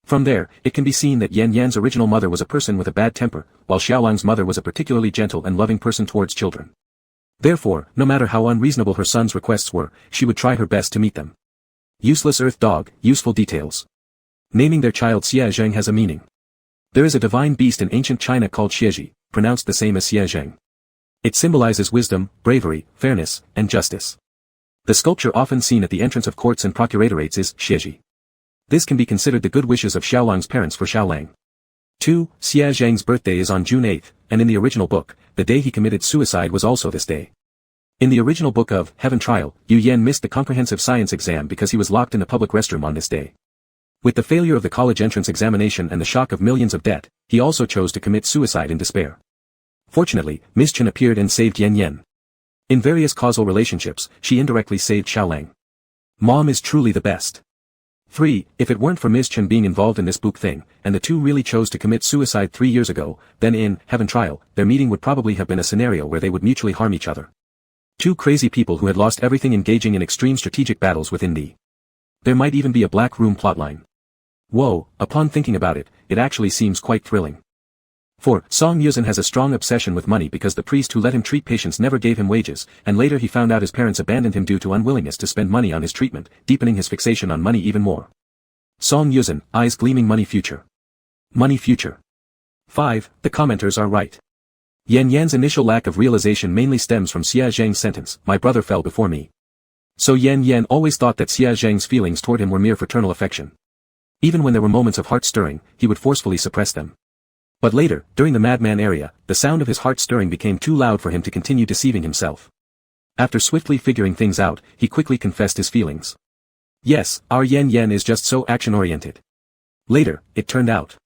From there, it can be seen that Yan Yan's original mother was a person with a bad temper, while Xiaolang's mother was a particularly gentle and loving person towards children. Therefore, no matter how unreasonable her son's requests were, she would try her best to meet them. Useless earth dog, useful details. Naming their child Xia Zheng has a meaning. There is a divine beast in ancient China called Xieji, pronounced the same as Xia Zheng. It symbolizes wisdom, bravery, fairness, and justice. The sculpture often seen at the entrance of courts and procuratorates is Xieji. This can be considered the good wishes of Xiaolang's parents for Xiaolang. 2. Xia Zheng's birthday is on June 8, and in the original book, the day he committed suicide was also this day. In the original book of Heaven Trial, Yu Yan missed the comprehensive science exam because he was locked in a public restroom on this day. With the failure of the college entrance examination and the shock of millions of debt, he also chose to commit suicide in despair. Fortunately, Ms. Chen appeared and saved Yan Yan. In various causal relationships, she indirectly saved Xiaolang. Mom is truly the best. 3. If it weren't for Ms. Chen being involved in this book thing, and the two really chose to commit suicide 3 years ago, then in Heaven Trial, their meeting would probably have been a scenario where they would mutually harm each other. Two crazy people who had lost everything engaging in extreme strategic battles within the. There might even be a black room plotline. Whoa, upon thinking about it, it actually seems quite thrilling. 4. Song Yuzhen has a strong obsession with money because the priest who let him treat patients never gave him wages, and later he found out his parents abandoned him due to unwillingness to spend money on his treatment, deepening his fixation on money even more. Song Yuzhen, eyes gleaming money future. Money future. 5. The commenters are right. Yan Yan's initial lack of realization mainly stems from Xia Zhang's sentence, my brother fell before me. So Yan Yan always thought that Xia Zhang's feelings toward him were mere fraternal affection. Even when there were moments of heart-stirring, he would forcefully suppress them. But later, during the madman area, the sound of his heart-stirring became too loud for him to continue deceiving himself. After swiftly figuring things out, he quickly confessed his feelings. Yes, our Yan Yan is just so action-oriented. Later, it turned out.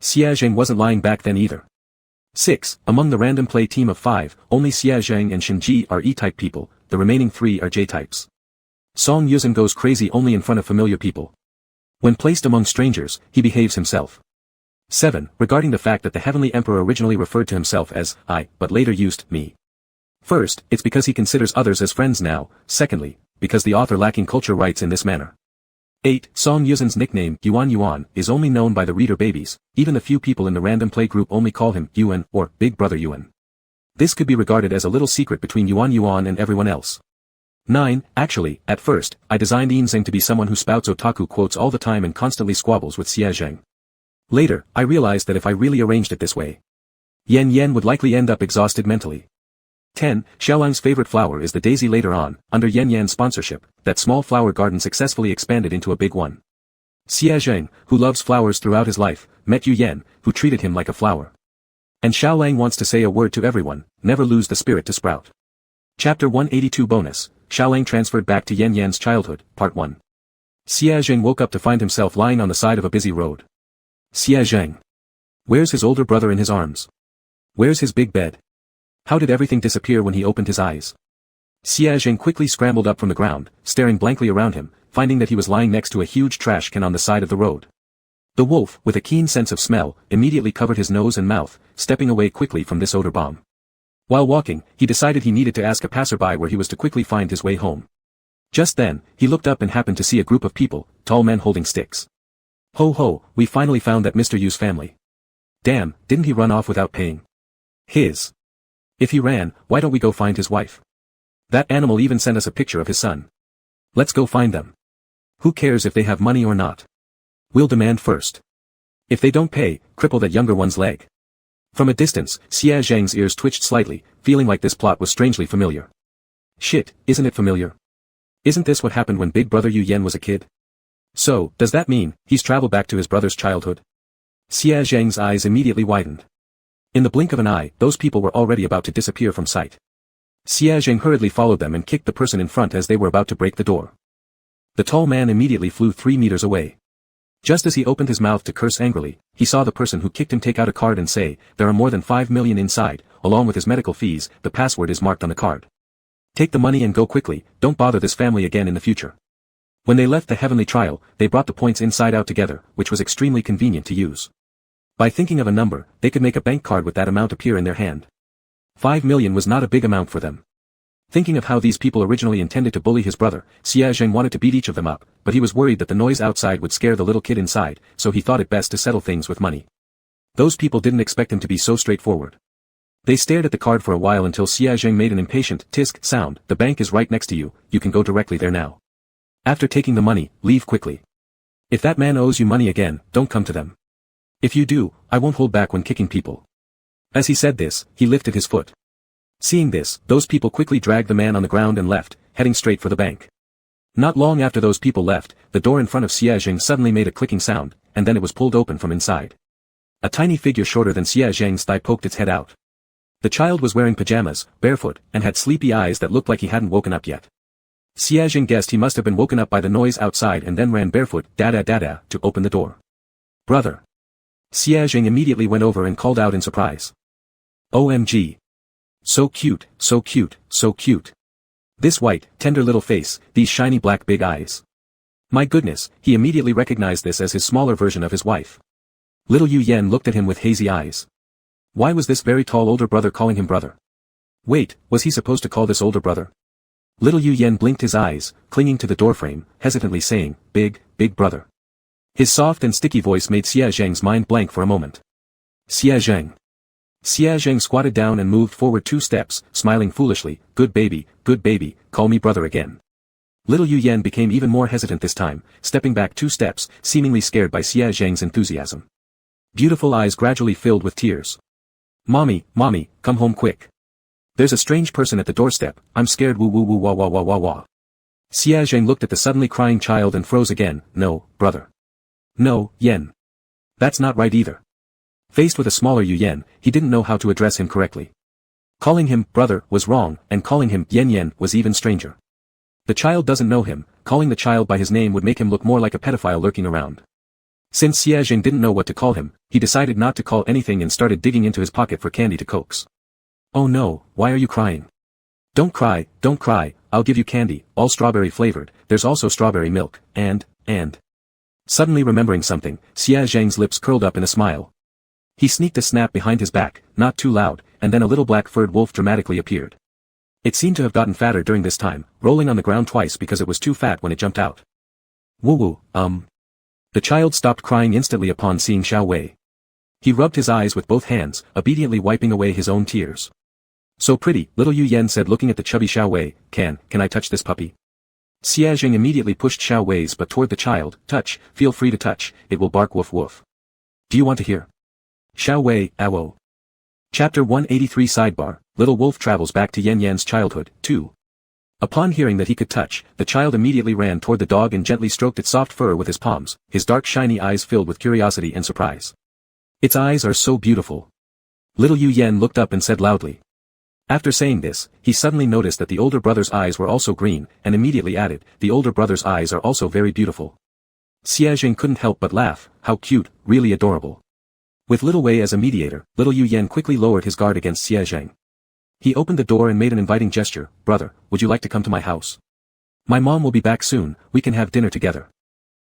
Xia Zhang wasn't lying back then either. 6. Among the random play team of 5, only Xia Zhang and Shen Ji are E-type people, the remaining 3 are J-types. Song Yuzhen goes crazy only in front of familiar people. When placed among strangers, he behaves himself. 7. Regarding the fact that the Heavenly Emperor originally referred to himself as I, but later used me. First, it's because he considers others as friends now, secondly, because the author lacking culture writes in this manner. 8. Song Yuzhen's nickname, Yuan Yuan, is only known by the reader babies, even the few people in the random play group only call him Yuan or Big Brother Yuan. This could be regarded as a little secret between Yuan Yuan and everyone else. 9. Actually, at first, I designed Yinzeng to be someone who spouts otaku quotes all the time and constantly squabbles with Xia Zhang. Later, I realized that if I really arranged it this way, Yan Yan would likely end up exhausted mentally. 10. Xiaolang's favorite flower is the daisy. Later on, under Yan Yan's sponsorship, that small flower garden successfully expanded into a big one. Xia Zhang, who loves flowers throughout his life, met Yu Yan, who treated him like a flower. And Xiaolang wants to say a word to everyone, never lose the spirit to sprout. Chapter 182 Bonus, Xiaolang transferred back to Yan Yan's childhood, Part 1. Xia Zhang woke up to find himself lying on the side of a busy road. Xia Zhang. Where's his older brother in his arms? Where's his big bed? How did everything disappear when he opened his eyes? Xia Zhang quickly scrambled up from the ground, staring blankly around him, finding that he was lying next to a huge trash can on the side of the road. The wolf, with a keen sense of smell, immediately covered his nose and mouth, stepping away quickly from this odor bomb. While walking, he decided he needed to ask a passerby where he was to quickly find his way home. Just then, he looked up and happened to see a group of people, tall men holding sticks. Ho ho, we finally found that Mr. Yu's family. Damn, didn't he run off without paying? His. If he ran, why don't we go find his wife? That animal even sent us a picture of his son. Let's go find them. Who cares if they have money or not? We'll demand first. If they don't pay, cripple that younger one's leg. From a distance, Xia Zhang's ears twitched slightly, feeling like this plot was strangely familiar. Shit, isn't it familiar? Isn't this what happened when Big Brother Yu Yan was a kid? So, does that mean, he's traveled back to his brother's childhood? Xia Zhang's eyes immediately widened. In the blink of an eye, those people were already about to disappear from sight. Xia Zhang hurriedly followed them and kicked the person in front as they were about to break the door. The tall man immediately flew 3 meters away. Just as he opened his mouth to curse angrily, he saw the person who kicked him take out a card and say, there are more than 5 million inside, along with his medical fees, the password is marked on the card. Take the money and go quickly, don't bother this family again in the future. When they left the heavenly trial, they brought the points inside out together, which was extremely convenient to use. By thinking of a number, they could make a bank card with that amount appear in their hand. 5 million was not a big amount for them. Thinking of how these people originally intended to bully his brother, Xia Zhang wanted to beat each of them up, but he was worried that the noise outside would scare the little kid inside, so he thought it best to settle things with money. Those people didn't expect him to be so straightforward. They stared at the card for a while until Xia Zhang made an impatient tisk sound, the bank is right next to you, you can go directly there now. After taking the money, leave quickly. If that man owes you money again, don't come to them. If you do, I won't hold back when kicking people. As he said this, he lifted his foot. Seeing this, those people quickly dragged the man on the ground and left, heading straight for the bank. Not long after those people left, the door in front of Xia Zhang suddenly made a clicking sound, and then it was pulled open from inside. A tiny figure shorter than Xia Zhang's thigh poked its head out. The child was wearing pajamas, barefoot, and had sleepy eyes that looked like he hadn't woken up yet. Xia Zhang guessed he must have been woken up by the noise outside and then ran barefoot, da-da-da-da, to open the door. Brother. Xia Zhang immediately went over and called out in surprise. OMG. So cute, so cute, so cute. This white, tender little face, these shiny black big eyes. My goodness, he immediately recognized this as his smaller version of his wife. Little Yu Yan looked at him with hazy eyes. Why was this very tall older brother calling him brother? Wait, was he supposed to call this older brother? Little Yu Yan blinked his eyes, clinging to the doorframe, hesitantly saying, big brother. His soft and sticky voice made Xia Zheng's mind blank for a moment. Xia Zheng. Xia Zheng squatted down and moved forward 2 steps, smiling foolishly, good baby, call me brother again. Little Yu Yan became even more hesitant this time, stepping back 2 steps, seemingly scared by Xia Zheng's enthusiasm. Beautiful eyes gradually filled with tears. Mommy, come home quick. There's a strange person at the doorstep, I'm scared woo woo woo wah wah wah wah wah. Xia Zheng looked at the suddenly crying child and froze again, no, brother. No, Yan. That's not right either. Faced with a smaller Yu Yan, he didn't know how to address him correctly. Calling him brother was wrong, and calling him Yan was even stranger. The child doesn't know him, calling the child by his name would make him look more like a pedophile lurking around. Since Xia Zheng didn't know what to call him, he decided not to call anything and started digging into his pocket for candy to coax. Oh no, why are you crying? Don't cry, I'll give you candy, all strawberry flavored, there's also strawberry milk, and. Suddenly remembering something, Xia Zheng's lips curled up in a smile. He sneaked a snap behind his back, not too loud, and then a little black furred wolf dramatically appeared. It seemed to have gotten fatter during this time, rolling on the ground twice because it was too fat when it jumped out. Woo. The child stopped crying instantly upon seeing Xiao Wei. He rubbed his eyes with both hands, obediently wiping away his own tears. So pretty, little Yu Yan said looking at the chubby Xiao Wei, can I touch this puppy? Xia Zheng immediately pushed Xiao Wei's butt toward the child, touch, feel free to touch, it will bark woof woof. Do you want to hear? Xiao Wei, awo. Chapter 183 Sidebar, Little Wolf travels back to Yan's childhood, 2. Upon hearing that he could touch, the child immediately ran toward the dog and gently stroked its soft fur with his palms, his dark shiny eyes filled with curiosity and surprise. Its eyes are so beautiful. Little Yu Yan looked up and said loudly. After saying this, he suddenly noticed that the older brother's eyes were also green, and immediately added, the older brother's eyes are also very beautiful. Xia Zheng couldn't help but laugh, how cute, really adorable. With Little Wei as a mediator, Little Yu Yan quickly lowered his guard against Xia Zheng. He opened the door and made an inviting gesture, brother, would you like to come to my house? My mom will be back soon, we can have dinner together.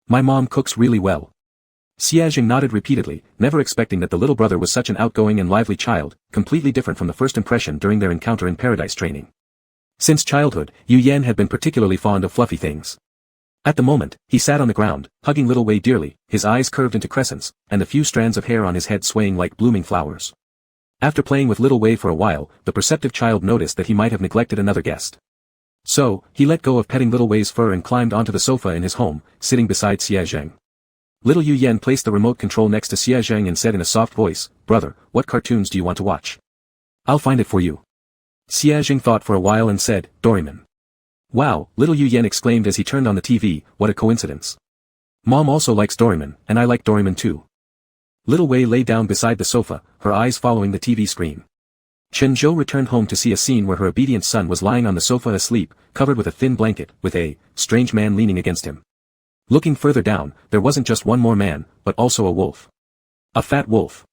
My mom cooks really well. Xia Zheng nodded repeatedly, never expecting that the little brother was such an outgoing and lively child, completely different from the first impression during their encounter in paradise training. Since childhood, Yu Yan had been particularly fond of fluffy things. At the moment, he sat on the ground, hugging Little Wei dearly, his eyes curved into crescents, and the few strands of hair on his head swaying like blooming flowers. After playing with Little Wei for a while, the perceptive child noticed that he might have neglected another guest. So, he let go of petting Little Wei's fur and climbed onto the sofa in his home, sitting beside Xia Zheng. Little Yu Yan placed the remote control next to Xia Zheng and said in a soft voice, brother, what cartoons do you want to watch? I'll find it for you. Xia Zheng thought for a while and said, Doraemon. Wow, Little Yu Yan exclaimed as he turned on the TV, what a coincidence. Mom also likes Doraemon, and I like Doraemon too. Little Wei lay down beside the sofa, her eyes following the TV screen. Chen Zhou returned home to see a scene where her obedient son was lying on the sofa asleep, covered with a thin blanket, with a strange man leaning against him. Looking further down, there wasn't just one more man, but also a wolf. A fat wolf.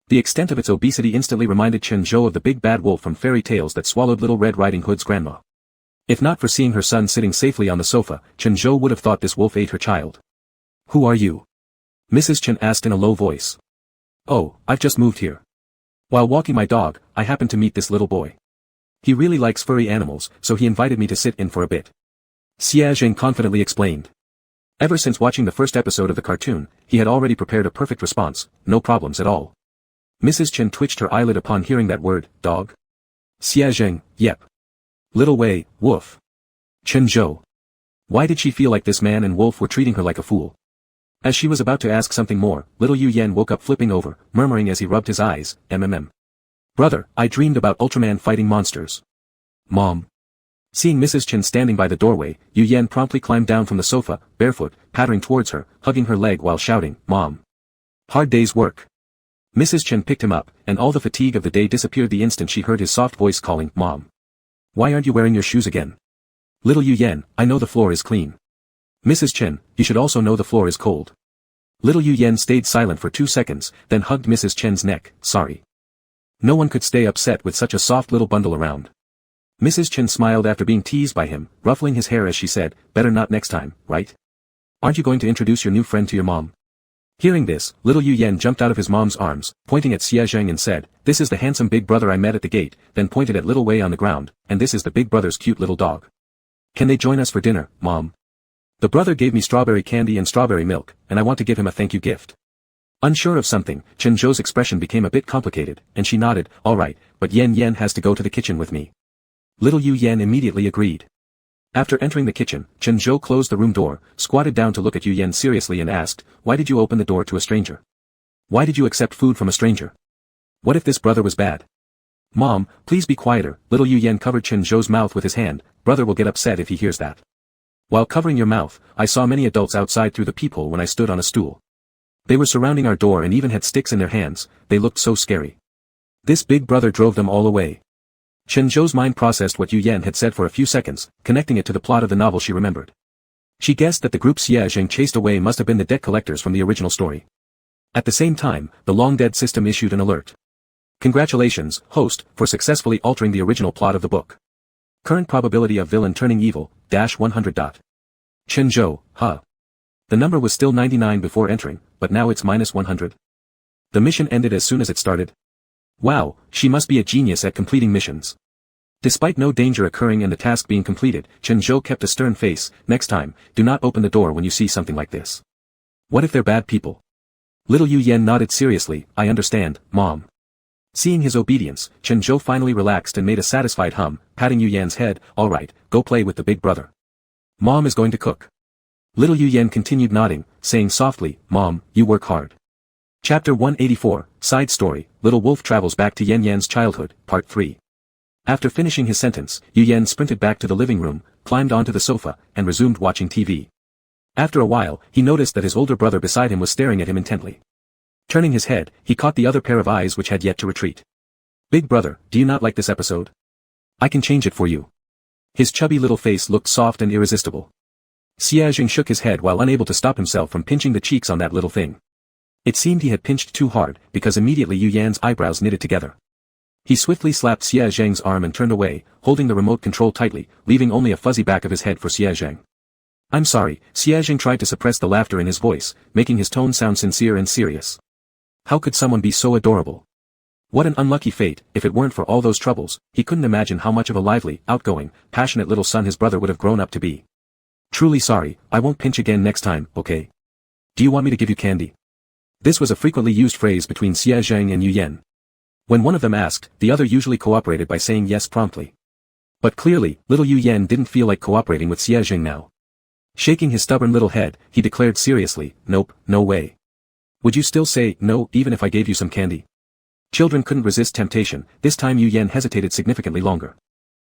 The extent of its obesity instantly reminded Chen Zhou of the big bad wolf from fairy tales that swallowed Little Red Riding Hood's grandma. If not for seeing her son sitting safely on the sofa, Chen Zhou would have thought this wolf ate her child. Who are you? Mrs. Chen asked in a low voice. Oh, I've just moved here. While walking my dog, I happened to meet this little boy. He really likes furry animals, so he invited me to sit in for a bit. Xia Zheng confidently explained. Ever since watching the first episode of the cartoon, he had already prepared a perfect response, no problems at all. Mrs. Chen twitched her eyelid upon hearing that word, dog. Xia Zheng, yep. Little Wei, woof. Chen Zhou. Why did she feel like this man and wolf were treating her like a fool? As she was about to ask something more, Little Yu Yan woke up flipping over, murmuring as he rubbed his eyes, Brother, I dreamed about Ultraman fighting monsters. Mom. Seeing Mrs. Chen standing by the doorway, Yu Yan promptly climbed down from the sofa, barefoot, pattering towards her, hugging her leg while shouting, Mom. Hard day's work. Mrs. Chen picked him up, and all the fatigue of the day disappeared the instant she heard his soft voice calling, Mom. Why aren't you wearing your shoes again? Little Yu Yan, I know the floor is clean. Mrs. Chen, you should also know the floor is cold. Little Yu Yan stayed silent for 2 seconds, then hugged Mrs. Chen's neck, sorry. No one could stay upset with such a soft little bundle around. Mrs. Chen smiled after being teased by him, ruffling his hair as she said, better not next time, right? Aren't you going to introduce your new friend to your mom? Hearing this, little Yu Yan jumped out of his mom's arms, pointing at Xie Zheng and said, this is the handsome big brother I met at the gate, then pointed at little Wei on the ground, and this is the big brother's cute little dog. Can they join us for dinner, Mom? The brother gave me strawberry candy and strawberry milk, and I want to give him a thank you gift. Unsure of something, Chen Zhou's expression became a bit complicated, and she nodded, alright, but Yan Yan has to go to the kitchen with me. Little Yu Yan immediately agreed. After entering the kitchen, Chen Zhou closed the room door, squatted down to look at Yu Yan seriously and asked, why did you open the door to a stranger? Why did you accept food from a stranger? What if this brother was bad? Mom, please be quieter. Little Yu Yan covered Chen Zhou's mouth with his hand, brother will get upset if he hears that. While covering your mouth, I saw many adults outside through the peephole when I stood on a stool. They were surrounding our door and even had sticks in their hands, they looked so scary. This big brother drove them all away. Chen Zhou's mind processed what Yu Yan had said for a few seconds, connecting it to the plot of the novel she remembered. She guessed that the group Xie Zheng chased away must have been the debt collectors from the original story. At the same time, the Long Dead system issued an alert. Congratulations, host, for successfully altering the original plot of the book. Current probability of villain turning evil, -100. Chen Zhou, huh? The number was still 99 before entering, but now it's -100. The mission ended as soon as it started. Wow, she must be a genius at completing missions. Despite no danger occurring and the task being completed, Chen Zhou kept a stern face. Next time, do not open the door when you see something like this. What if they're bad people? Little Yu Yan nodded seriously, I understand, Mom. Seeing his obedience, Chen Zhou finally relaxed and made a satisfied hum, patting Yu Yan's head, alright, go play with the big brother. Mom is going to cook. Little Yu Yan continued nodding, saying softly, Mom, you work hard. Chapter 184, Side Story, Little Wolf Travels Back to Yan Yan's Childhood, Part 3. After finishing his sentence, Yu Yan sprinted back to the living room, climbed onto the sofa, and resumed watching TV. After a while, he noticed that his older brother beside him was staring at him intently. Turning his head, he caught the other pair of eyes which had yet to retreat. Big brother, do you not like this episode? I can change it for you. His chubby little face looked soft and irresistible. Xie Zheng shook his head while unable to stop himself from pinching the cheeks on that little thing. It seemed he had pinched too hard, because immediately Yu Yan's eyebrows knitted together. He swiftly slapped Xie Zheng's arm and turned away, holding the remote control tightly, leaving only a fuzzy back of his head for Xie Zheng. I'm sorry, Xie Zheng tried to suppress the laughter in his voice, making his tone sound sincere and serious. How could someone be so adorable? What an unlucky fate. If it weren't for all those troubles, he couldn't imagine how much of a lively, outgoing, passionate little son his brother would have grown up to be. Truly sorry, I won't pinch again next time, okay? Do you want me to give you candy? This was a frequently used phrase between Xie Zheng and Yu Yan. When one of them asked, the other usually cooperated by saying yes promptly. But clearly, little Yu Yan didn't feel like cooperating with Xie Zheng now. Shaking his stubborn little head, he declared seriously, nope, no way. Would you still say no even if I gave you some candy? Children couldn't resist temptation. This time Yu Yan hesitated significantly longer.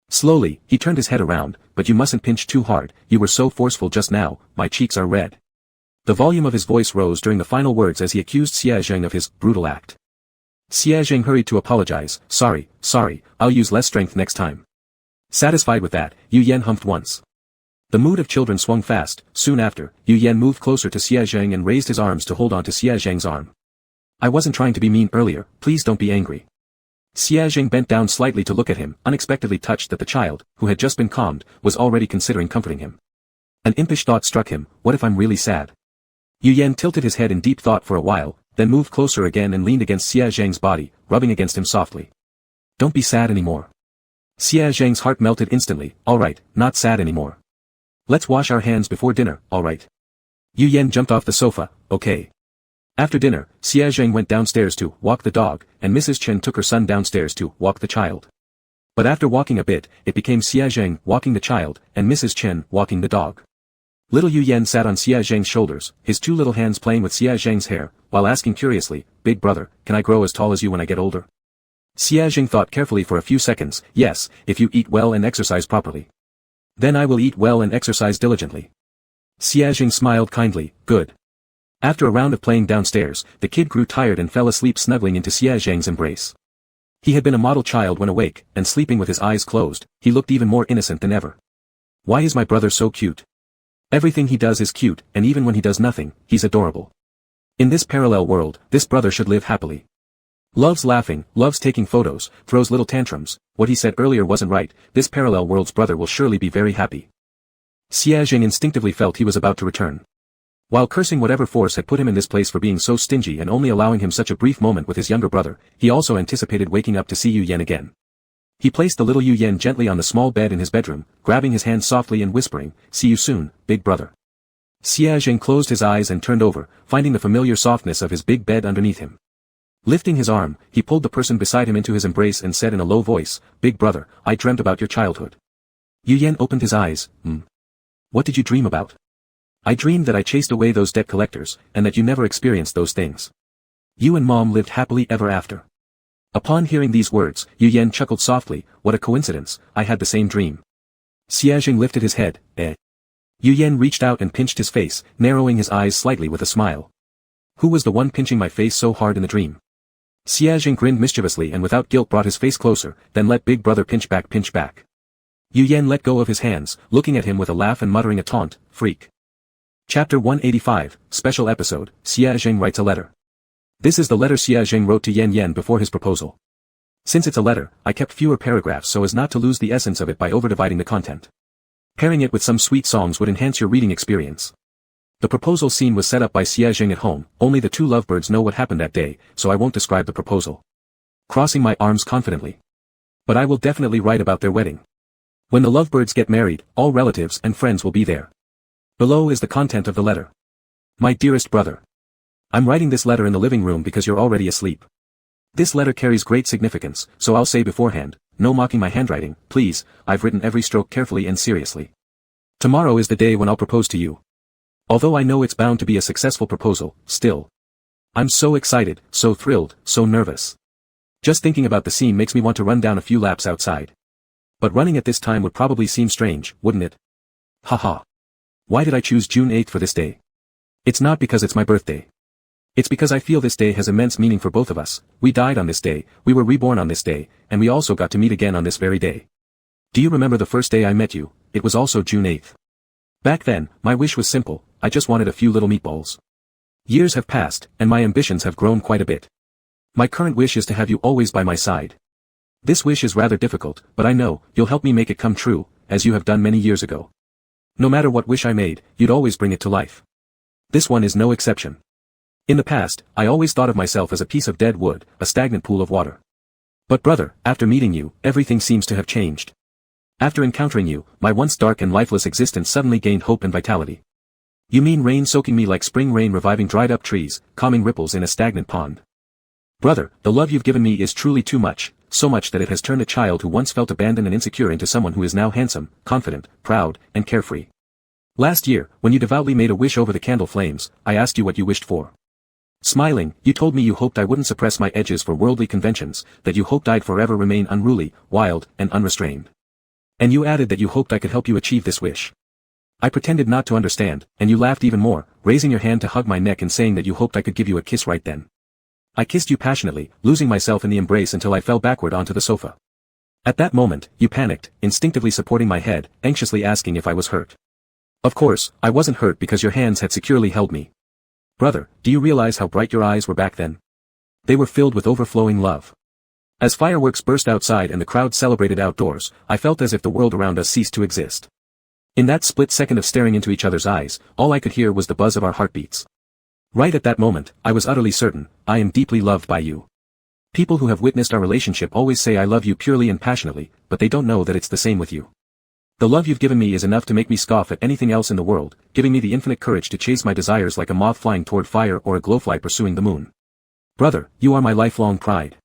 Slowly, he turned his head around, but you mustn't pinch too hard, you were so forceful just now, my cheeks are red. The volume of his voice rose during the final words as he accused Xie Zheng of his brutal act. Xie Zheng hurried to apologize, sorry, I'll use less strength next time. Satisfied with that, Yu Yan humphed once. The mood of children swung fast. Soon after, Yu Yan moved closer to Xie Zheng and raised his arms to hold on to Xie Zheng's arm. I wasn't trying to be mean earlier, please don't be angry. Xie Zheng bent down slightly to look at him, unexpectedly touched that the child, who had just been calmed, was already considering comforting him. An impish thought struck him, what if I'm really sad? Yu Yan tilted his head in deep thought for a while, then moved closer again and leaned against Xie Zheng's body, rubbing against him softly. Don't be sad anymore. Xie Zheng's heart melted instantly, alright, not sad anymore. Let's wash our hands before dinner, alright. Yu Yan jumped off the sofa, okay. After dinner, Xie Zheng went downstairs to walk the dog, and Mrs. Chen took her son downstairs to walk the child. But after walking a bit, it became Xie Zheng walking the child, and Mrs. Chen walking the dog. Little Yu Yan sat on Xie Zheng's shoulders, his two little hands playing with Xie Zheng's hair, while asking curiously, big brother, can I grow as tall as you when I get older? Xie Zheng thought carefully for a few seconds, yes, if you eat well and exercise properly. Then I will eat well and exercise diligently. Xie Zheng smiled kindly, good. After a round of playing downstairs, the kid grew tired and fell asleep snuggling into Xie Zheng's embrace. He had been a model child when awake, and sleeping with his eyes closed, he looked even more innocent than ever. Why is my brother so cute? Everything he does is cute, and even when he does nothing, he's adorable. In this parallel world, this brother should live happily. Loves laughing, loves taking photos, throws little tantrums. What he said earlier wasn't right. This parallel world's brother will surely be very happy. Xie Jing instinctively felt he was about to return. While cursing whatever force had put him in this place for being so stingy and only allowing him such a brief moment with his younger brother, he also anticipated waking up to see Yu Yan again. He placed the little Yu Yan gently on the small bed in his bedroom, grabbing his hand softly and whispering, "See you soon, big brother." Xie Jing closed his eyes and turned over, finding the familiar softness of his big bed underneath him. Lifting his arm, he pulled the person beside him into his embrace and said in a low voice, "Big brother, I dreamt about your childhood." Yu Yan opened his eyes. What did you dream about?" "I dreamed that I chased away those debt collectors, and that you never experienced those things. You and Mom lived happily ever after." Upon hearing these words, Yu Yan chuckled softly. "What a coincidence, I had the same dream." Xie Jing lifted his head. Yu Yan reached out and pinched his face, narrowing his eyes slightly with a smile. "Who was the one pinching my face so hard in the dream?" Xie Jing grinned mischievously and without guilt brought his face closer, then let big brother pinch back. Yu Yan let go of his hands, looking at him with a laugh and muttering a taunt, "Freak." Chapter 185, Special Episode, Xie Jing writes a letter. This is the letter Xie Jing wrote to Yan Yan before his proposal. Since it's a letter, I kept fewer paragraphs so as not to lose the essence of it by overdividing the content. Pairing it with some sweet songs would enhance your reading experience. The proposal scene was set up by Xie Jing at home. Only the two lovebirds know what happened that day, so I won't describe the proposal. Crossing my arms confidently. But I will definitely write about their wedding. When the lovebirds get married, all relatives and friends will be there. Below is the content of the letter. My dearest brother. I'm writing this letter in the living room because you're already asleep. This letter carries great significance, so I'll say beforehand, no mocking my handwriting, please. I've written every stroke carefully and seriously. Tomorrow is the day when I'll propose to you. Although I know it's bound to be a successful proposal, still. I'm so excited, so thrilled, so nervous. Just thinking about the scene makes me want to run down a few laps outside. But running at this time would probably seem strange, wouldn't it? Haha. Why did I choose June 8th for this day? It's not because it's my birthday. It's because I feel this day has immense meaning for both of us. We died on this day, we were reborn on this day, and we also got to meet again on this very day. Do you remember the first day I met you? It was also June 8th. Back then, my wish was simple, I just wanted a few little meatballs. Years have passed, and my ambitions have grown quite a bit. My current wish is to have you always by my side. This wish is rather difficult, but I know, you'll help me make it come true, as you have done many years ago. No matter what wish I made, you'd always bring it to life. This one is no exception. In the past, I always thought of myself as a piece of dead wood, a stagnant pool of water. But brother, after meeting you, everything seems to have changed. After encountering you, my once dark and lifeless existence suddenly gained hope and vitality. You mean rain soaking me like spring rain reviving dried up trees, calming ripples in a stagnant pond. Brother, the love you've given me is truly too much, so much that it has turned a child who once felt abandoned and insecure into someone who is now handsome, confident, proud, and carefree. Last year, when you devoutly made a wish over the candle flames, I asked you what you wished for. Smiling, you told me you hoped I wouldn't suppress my edges for worldly conventions, that you hoped I'd forever remain unruly, wild, and unrestrained. And you added that you hoped I could help you achieve this wish. I pretended not to understand, and you laughed even more, raising your hand to hug my neck and saying that you hoped I could give you a kiss right then. I kissed you passionately, losing myself in the embrace until I fell backward onto the sofa. At that moment, you panicked, instinctively supporting my head, anxiously asking if I was hurt. Of course, I wasn't hurt because your hands had securely held me. Brother, do you realize how bright your eyes were back then? They were filled with overflowing love. As fireworks burst outside and the crowd celebrated outdoors, I felt as if the world around us ceased to exist. In that split second of staring into each other's eyes, all I could hear was the buzz of our heartbeats. Right at that moment, I was utterly certain, I am deeply loved by you. People who have witnessed our relationship always say I love you purely and passionately, but they don't know that it's the same with you. The love you've given me is enough to make me scoff at anything else in the world, giving me the infinite courage to chase my desires like a moth flying toward fire or a glowfly pursuing the moon. Brother, you are my lifelong pride.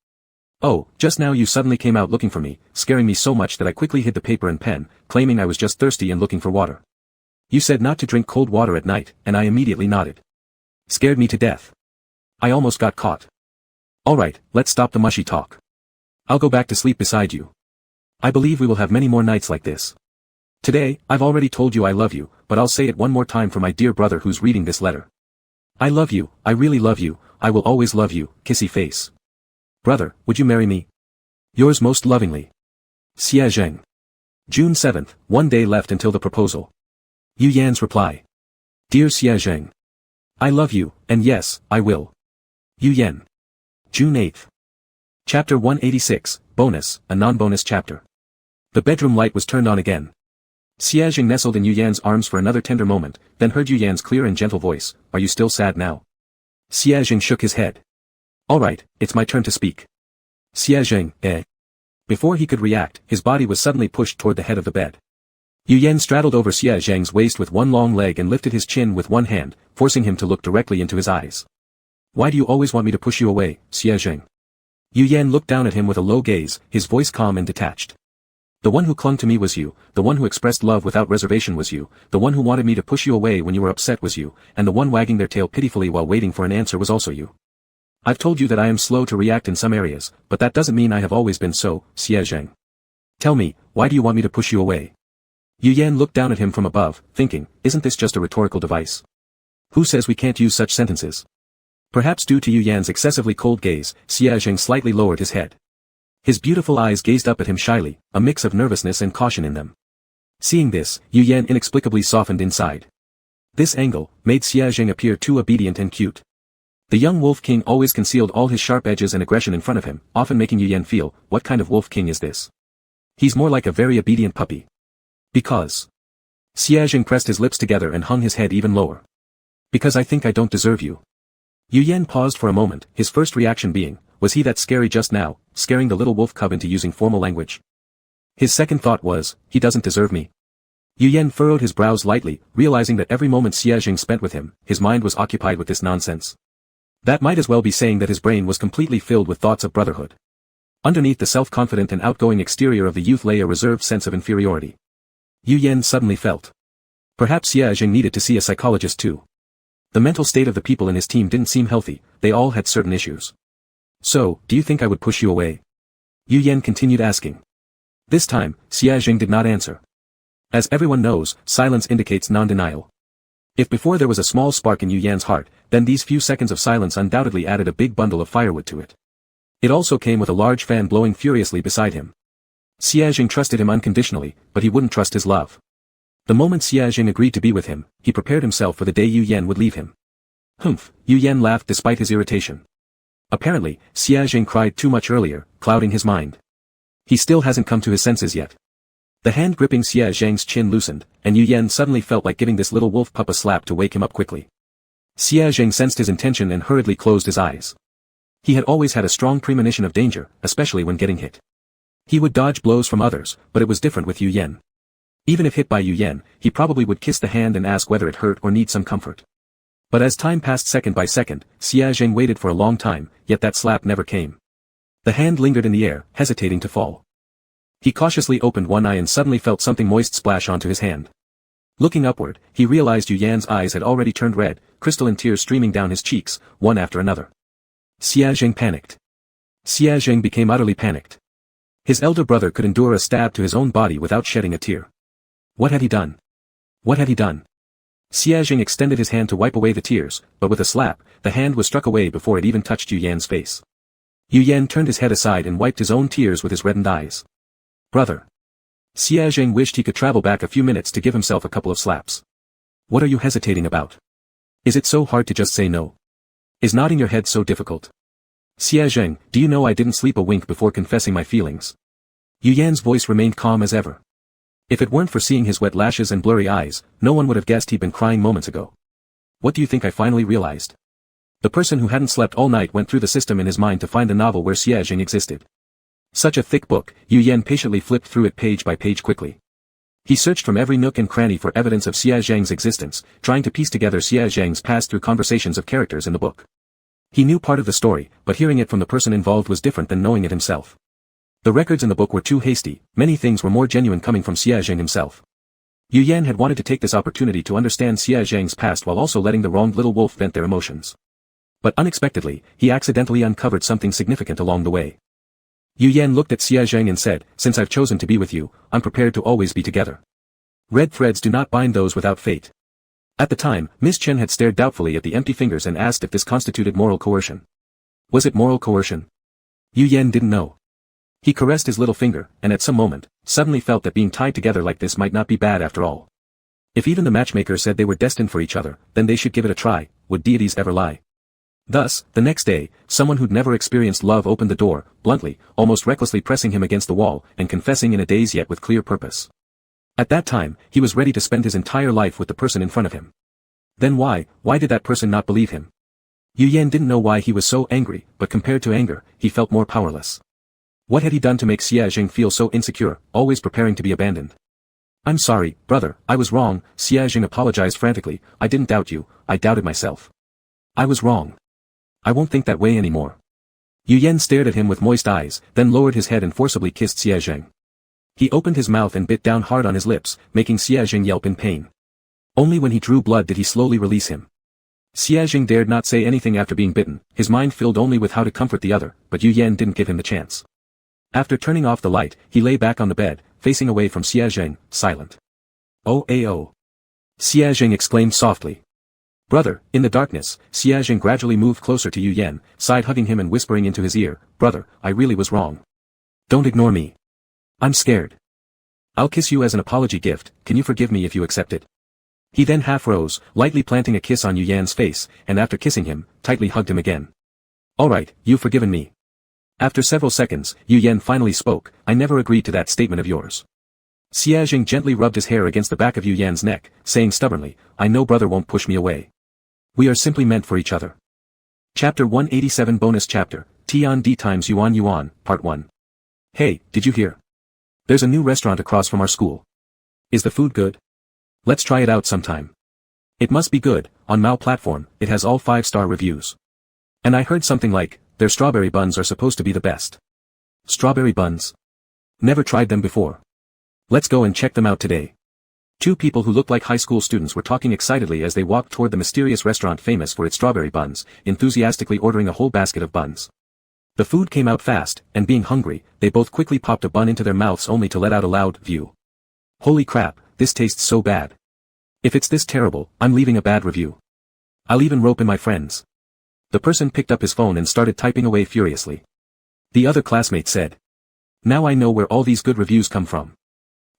Oh, just now you suddenly came out looking for me, scaring me so much that I quickly hid the paper and pen, claiming I was just thirsty and looking for water. You said not to drink cold water at night, and I immediately nodded. Scared me to death. I almost got caught. Alright, let's stop the mushy talk. I'll go back to sleep beside you. I believe we will have many more nights like this. Today, I've already told you I love you, but I'll say it one more time for my dear brother who's reading this letter. I love you, I really love you, I will always love you, kissy face. Brother, would you marry me? Yours most lovingly. Xie Jing. June 7th, 1 day left until the proposal. Yu Yan's reply. Dear Xie Jing. I love you, and yes, I will. Yu Yan. June 8th. Chapter 186, Bonus, a non-bonus chapter. The bedroom light was turned on again. Xie Jing nestled in Yu Yan's arms for another tender moment, then heard Yu Yan's clear and gentle voice, "Are you still sad now?" Xie Jing shook his head. "Alright, it's my turn to speak." Xie Jing, eh? Before he could react, his body was suddenly pushed toward the head of the bed. Yu Yan straddled over Xie Jing's waist with one long leg and lifted his chin with one hand, forcing him to look directly into his eyes. "Why do you always want me to push you away, Xie Jing?" Yu Yan looked down at him with a low gaze, his voice calm and detached. "The one who clung to me was you, the one who expressed love without reservation was you, the one who wanted me to push you away when you were upset was you, and the one wagging their tail pitifully while waiting for an answer was also you. I've told you that I am slow to react in some areas, but that doesn't mean I have always been so, Xie Jing. Tell me, why do you want me to push you away?" Yu Yan looked down at him from above, thinking, isn't this just a rhetorical device? Who says we can't use such sentences? Perhaps due to Yu Yan's excessively cold gaze, Xie Jing slightly lowered his head. His beautiful eyes gazed up at him shyly, a mix of nervousness and caution in them. Seeing this, Yu Yan inexplicably softened inside. This angle made Xie Jing appear too obedient and cute. The young Wolf King always concealed all his sharp edges and aggression in front of him, often making Yu Yan feel, what kind of Wolf King is this? He's more like a very obedient puppy. Because. Xie Jing pressed his lips together and hung his head even lower. Because I think I don't deserve you. Yu Yan paused for a moment, his first reaction being, was he that scary just now, scaring the little wolf cub into using formal language? His second thought was, he doesn't deserve me. Yu Yan furrowed his brows lightly, realizing that every moment Xie Jing spent with him, his mind was occupied with this nonsense. That might as well be saying that his brain was completely filled with thoughts of brotherhood. Underneath the self-confident and outgoing exterior of the youth lay a reserved sense of inferiority. Yu Yan suddenly felt. Perhaps Xie Jing needed to see a psychologist too. The mental state of the people in his team didn't seem healthy, they all had certain issues. So, do you think I would push you away? Yu Yan continued asking. This time, Xie Jing did not answer. As everyone knows, silence indicates non-denial. If before there was a small spark in Yu Yan's heart, then these few seconds of silence undoubtedly added a big bundle of firewood to it. It also came with a large fan blowing furiously beside him. Xie Jing trusted him unconditionally, but he wouldn't trust his love. The moment Xie Jing agreed to be with him, he prepared himself for the day Yu Yan would leave him. Humph, Yu Yan laughed despite his irritation. Apparently, Xie Jing cried too much earlier, clouding his mind. He still hasn't come to his senses yet. The hand gripping Xie Jing's chin loosened, and Yu Yan suddenly felt like giving this little wolf pup a slap to wake him up quickly. Xie Jing sensed his intention and hurriedly closed his eyes. He had always had a strong premonition of danger, especially when getting hit. He would dodge blows from others, but it was different with Yu Yan. Even if hit by Yu Yan, he probably would kiss the hand and ask whether it hurt or need some comfort. But as time passed second by second, Xie Jing waited for a long time, yet that slap never came. The hand lingered in the air, hesitating to fall. He cautiously opened one eye and suddenly felt something moist splash onto his hand. Looking upward, he realized Yu Yan's eyes had already turned red, crystalline tears streaming down his cheeks, one after another. Xie Jing panicked. Xie Jing became utterly panicked. His elder brother could endure a stab to his own body without shedding a tear. What had he done? What had he done? Xie Jing extended his hand to wipe away the tears, but with a slap, the hand was struck away before it even touched Yu Yan's face. Yu Yan turned his head aside and wiped his own tears with his reddened eyes. Brother. Xie Jing wished he could travel back a few minutes to give himself a couple of slaps. What are you hesitating about? Is it so hard to just say no? Is nodding your head so difficult? Xie Jing, do you know I didn't sleep a wink before confessing my feelings? Yu Yan's voice remained calm as ever. If it weren't for seeing his wet lashes and blurry eyes, no one would have guessed he'd been crying moments ago. What do you think I finally realized? The person who hadn't slept all night went through the system in his mind to find the novel where Xie Jing existed. Such a thick book, Yu Yan patiently flipped through it page by page quickly. He searched from every nook and cranny for evidence of Xie Jing's existence, trying to piece together Xie Jing's past through conversations of characters in the book. He knew part of the story, but hearing it from the person involved was different than knowing it himself. The records in the book were too hasty, many things were more genuine coming from Xie Jing himself. Yu Yan had wanted to take this opportunity to understand Xie Jing's past while also letting the wronged little wolf vent their emotions. But unexpectedly, he accidentally uncovered something significant along the way. Yu Yan looked at Xie Jing and said, since I've chosen to be with you, I'm prepared to always be together. Red threads do not bind those without fate. At the time, Miss Chen had stared doubtfully at the empty fingers and asked if this constituted moral coercion. Was it moral coercion? Yu Yan didn't know. He caressed his little finger, and at some moment, suddenly felt that being tied together like this might not be bad after all. If even the matchmaker said they were destined for each other, then they should give it a try, would deities ever lie? Thus, the next day, someone who'd never experienced love opened the door, bluntly, almost recklessly pressing him against the wall, and confessing in a daze yet with clear purpose. At that time, he was ready to spend his entire life with the person in front of him. Then why did that person not believe him? Yu Yan didn't know why he was so angry, but compared to anger, he felt more powerless. What had he done to make Xie Jing feel so insecure, always preparing to be abandoned? "I'm sorry, brother, I was wrong," Xie Jing apologized frantically. "I didn't doubt you, I doubted myself. I was wrong. I won't think that way anymore." Yu Yan stared at him with moist eyes, then lowered his head and forcibly kissed Xie Jing. He opened his mouth and bit down hard on his lips, making Xie Jing yelp in pain. Only when he drew blood did he slowly release him. Xie Jing dared not say anything after being bitten, his mind filled only with how to comfort the other, but Yu Yan didn't give him the chance. After turning off the light, he lay back on the bed, facing away from Xie Jing, silent. "Oh, oh!" Xie Jing exclaimed softly. "Brother," in the darkness, Xie Jing gradually moved closer to Yu Yan, side-hugging him and whispering into his ear, "Brother, I really was wrong. Don't ignore me. I'm scared. I'll kiss you as an apology gift, can you forgive me if you accept it?" He then half rose, lightly planting a kiss on Yu Yan's face, and after kissing him, tightly hugged him again. "All right, you've forgiven me." After several seconds, Yu Yan finally spoke, "I never agreed to that statement of yours." Xie Jing gently rubbed his hair against the back of Yu Yan's neck, saying stubbornly, "I know brother won't push me away. We are simply meant for each other." Chapter 187 Bonus Chapter, Tian D times Yuan Yuan, Part 1. "Hey, did you hear? There's a new restaurant across from our school. Is the food good? Let's try it out sometime. It must be good, on Mao platform, it has all 5-star reviews. And I heard something like, their strawberry buns are supposed to be the best." Strawberry buns? Never tried them before. Let's go and check them out today. Two people who looked like high school students were talking excitedly as they walked toward the mysterious restaurant famous for its strawberry buns, enthusiastically ordering a whole basket of buns. The food came out fast, and being hungry, they both quickly popped a bun into their mouths only to let out a loud "Phew. Holy crap, this tastes so bad. If it's this terrible, I'm leaving a bad review. I'll even rope in my friends." The person picked up his phone and started typing away furiously. The other classmate said, "Now I know where all these good reviews come from."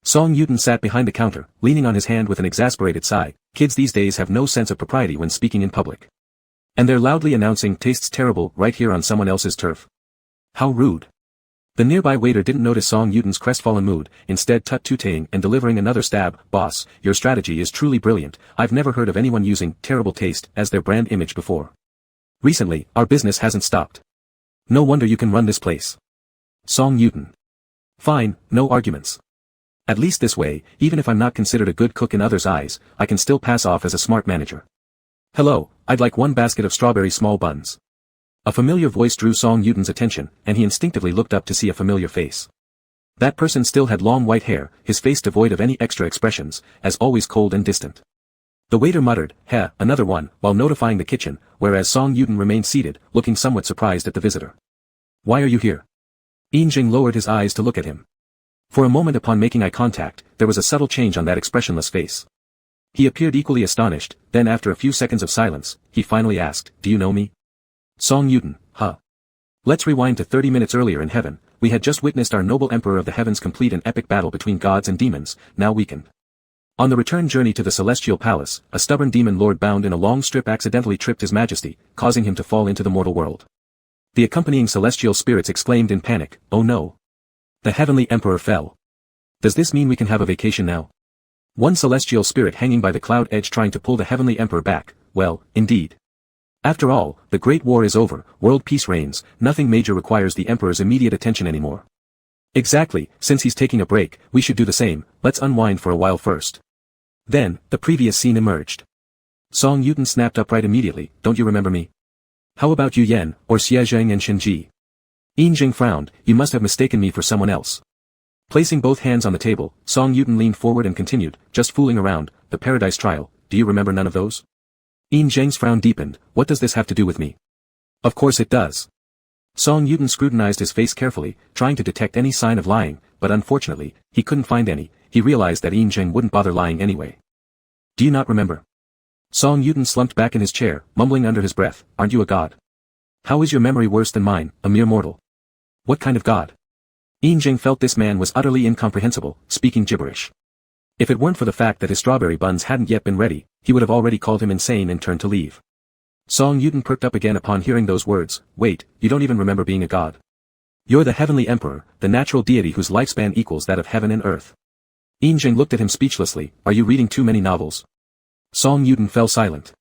Song Yuten sat behind the counter, leaning on his hand with an exasperated sigh. Kids these days have no sense of propriety when speaking in public. And they're loudly announcing tastes terrible right here on someone else's turf. How rude. The nearby waiter didn't notice Song Yuten's crestfallen mood, instead tut-tutting and delivering another stab. "Boss, your strategy is truly brilliant. I've never heard of anyone using terrible taste as their brand image before. Recently, our business hasn't stopped. No wonder you can run this place." Song Yuten. "Fine, no arguments. At least this way, even if I'm not considered a good cook in others' eyes, I can still pass off as a smart manager. Hello, I'd like 1 basket of strawberry small buns." A familiar voice drew Song Yuten's attention, and he instinctively looked up to see a familiar face. That person still had long white hair, his face devoid of any extra expressions, as always cold and distant. The waiter muttered, "Heh, another one," while notifying the kitchen, whereas Song Yuten remained seated, looking somewhat surprised at the visitor. "Why are you here?" Jing lowered his eyes to look at him. For a moment upon making eye contact, there was a subtle change on that expressionless face. He appeared equally astonished, then after a few seconds of silence, he finally asked, "Do you know me?" Song Yuten, huh? Let's rewind to 30 minutes earlier in heaven. We had just witnessed our noble emperor of the heavens complete an epic battle between gods and demons, now weakened. On the return journey to the celestial palace, a stubborn demon lord bound in a long strip accidentally tripped his majesty, causing him to fall into the mortal world. The accompanying celestial spirits exclaimed in panic, "Oh no! The heavenly emperor fell. Does this mean we can have a vacation now?" One celestial spirit hanging by the cloud edge trying to pull the heavenly emperor back. "Well, indeed. After all, the great war is over, world peace reigns, nothing major requires the emperor's immediate attention anymore." "Exactly, since he's taking a break, we should do the same, let's unwind for a while first." Then, the previous scene emerged. Song Yuten snapped upright immediately, "Don't you remember me? How about Yu Yan, or Xie Zheng and Shenji?" Jing frowned, "You must have mistaken me for someone else." Placing both hands on the table, Song Yuten leaned forward and continued, "Just fooling around, the Paradise Trial, do you remember none of those?" Zheng's frown deepened, "What does this have to do with me?" "Of course it does." Song Yuten scrutinized his face carefully, trying to detect any sign of lying, but unfortunately, he couldn't find any. He realized that Zheng wouldn't bother lying anyway. "Do you not remember?" Song Yuten slumped back in his chair, mumbling under his breath, "Aren't you a god? How is your memory worse than mine, a mere mortal? What kind of god?" Zheng felt this man was utterly incomprehensible, speaking gibberish. If it weren't for the fact that his strawberry buns hadn't yet been ready, he would have already called him insane and turned to leave. Song Yuten perked up again upon hearing those words. Wait, you don't even remember being a god. You're the heavenly emperor, the natural deity whose lifespan equals that of heaven and earth. Yinjing looked at him speechlessly. Are you reading too many novels? Song Yuten fell silent.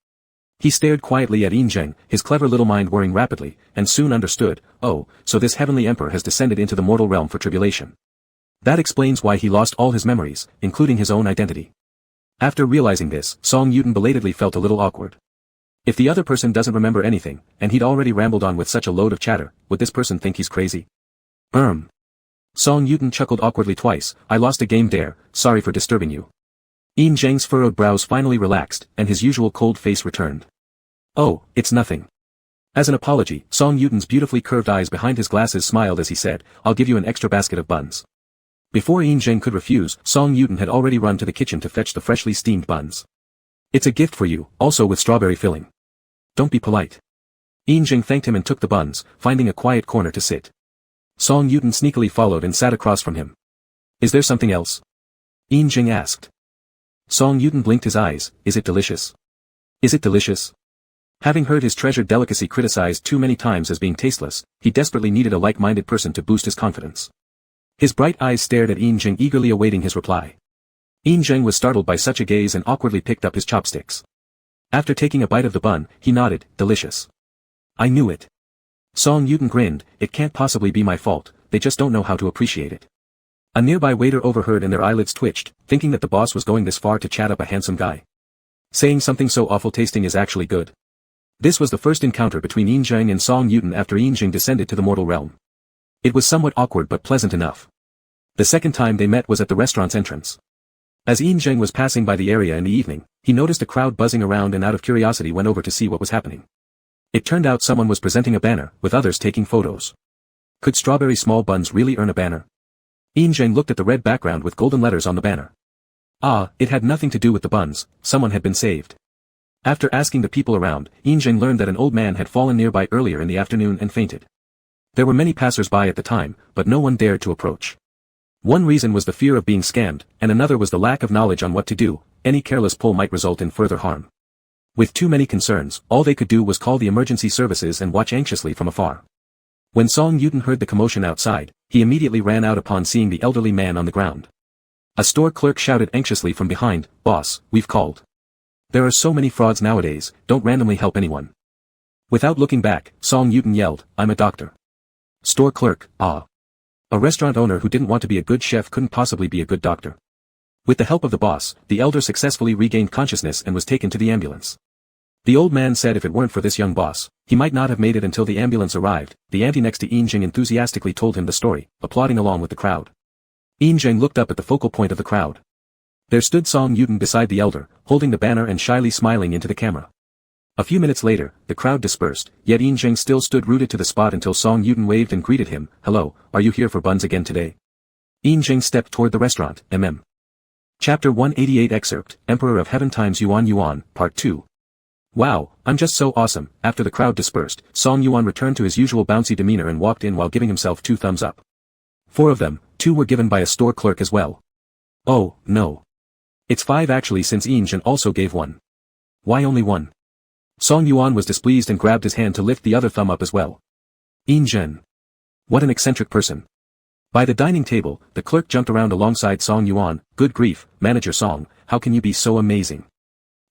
He stared quietly at Yinjing, his clever little mind whirring rapidly, and soon understood. Oh, so this heavenly emperor has descended into the mortal realm for tribulation. That explains why he lost all his memories, including his own identity. After realizing this, Song Yuten belatedly felt a little awkward. If the other person doesn't remember anything, and he'd already rambled on with such a load of chatter, would this person think he's crazy? Song Yuten chuckled awkwardly twice. I lost a game there, sorry for disturbing you. Yin Zheng's furrowed brows finally relaxed, and his usual cold face returned. Oh, it's nothing. As an apology, Song Yuten's beautifully curved eyes behind his glasses smiled as he said, I'll give you an extra basket of buns. Before Yin Zheng could refuse, Song Yuten had already run to the kitchen to fetch the freshly steamed buns. It's a gift for you, also with strawberry filling. Don't be polite. Yin Zheng thanked him and took the buns, finding a quiet corner to sit. Song Yuten sneakily followed and sat across from him. Is there something else? Yin Zheng asked. Song Yuten blinked his eyes. Is it delicious? Is it delicious? Having heard his treasured delicacy criticized too many times as being tasteless, he desperately needed a like-minded person to boost his confidence. His bright eyes stared at Yin Zheng eagerly awaiting his reply. Yin Zheng was startled by such a gaze and awkwardly picked up his chopsticks. After taking a bite of the bun, he nodded, delicious. I knew it. Song Yuten grinned, it can't possibly be my fault, they just don't know how to appreciate it. A nearby waiter overheard and their eyelids twitched, thinking that the boss was going this far to chat up a handsome guy. Saying something so awful tasting is actually good. This was the first encounter between Yin Zheng and Song Yuten after Yin Zheng descended to the mortal realm. It was somewhat awkward but pleasant enough. The second time they met was at the restaurant's entrance. As Yin Zheng was passing by the area in the evening, he noticed a crowd buzzing around and out of curiosity went over to see what was happening. It turned out someone was presenting a banner, with others taking photos. Could strawberry small buns really earn a banner? Yin Zheng looked at the red background with golden letters on the banner. Ah, it had nothing to do with the buns, someone had been saved. After asking the people around, Yin Zheng learned that an old man had fallen nearby earlier in the afternoon and fainted. There were many passers-by at the time, but no one dared to approach. One reason was the fear of being scammed, and another was the lack of knowledge on what to do. Any careless pull might result in further harm. With too many concerns, all they could do was call the emergency services and watch anxiously from afar. When Song Yuten heard the commotion outside, he immediately ran out upon seeing the elderly man on the ground. A store clerk shouted anxiously from behind, Boss, we've called. There are so many frauds nowadays, don't randomly help anyone. Without looking back, Song Yuten yelled, I'm a doctor. Store clerk, ah. A restaurant owner who didn't want to be a good chef couldn't possibly be a good doctor. With the help of the boss, the elder successfully regained consciousness and was taken to the ambulance. The old man said if it weren't for this young boss, he might not have made it until the ambulance arrived. The auntie next to Yin Zheng enthusiastically told him the story, applauding along with the crowd. Yin Zheng looked up at the focal point of the crowd. There stood Song Yuten beside the elder, holding the banner and shyly smiling into the camera. A few minutes later, the crowd dispersed, yet Yin Zheng still stood rooted to the spot until Song Yuten waved and greeted him. Hello, are you here for buns again today? Yin Zheng stepped toward the restaurant, Chapter 188 Excerpt, Emperor of Heaven x Yuan, Part 2. Wow, I'm just so awesome. After the crowd dispersed, Song Yuan returned to his usual bouncy demeanor and walked in while giving himself 2 thumbs up. 4 of them, 2 were given by a store clerk as well. Oh, no. It's 5 actually since Yin Zheng also gave 1. Why only 1? Song Yuan was displeased and grabbed his hand to lift the other thumb up as well. Yin Zheng. What an eccentric person. By the dining table, the clerk jumped around alongside Song Yuan. Good grief, Manager Song, how can you be so amazing?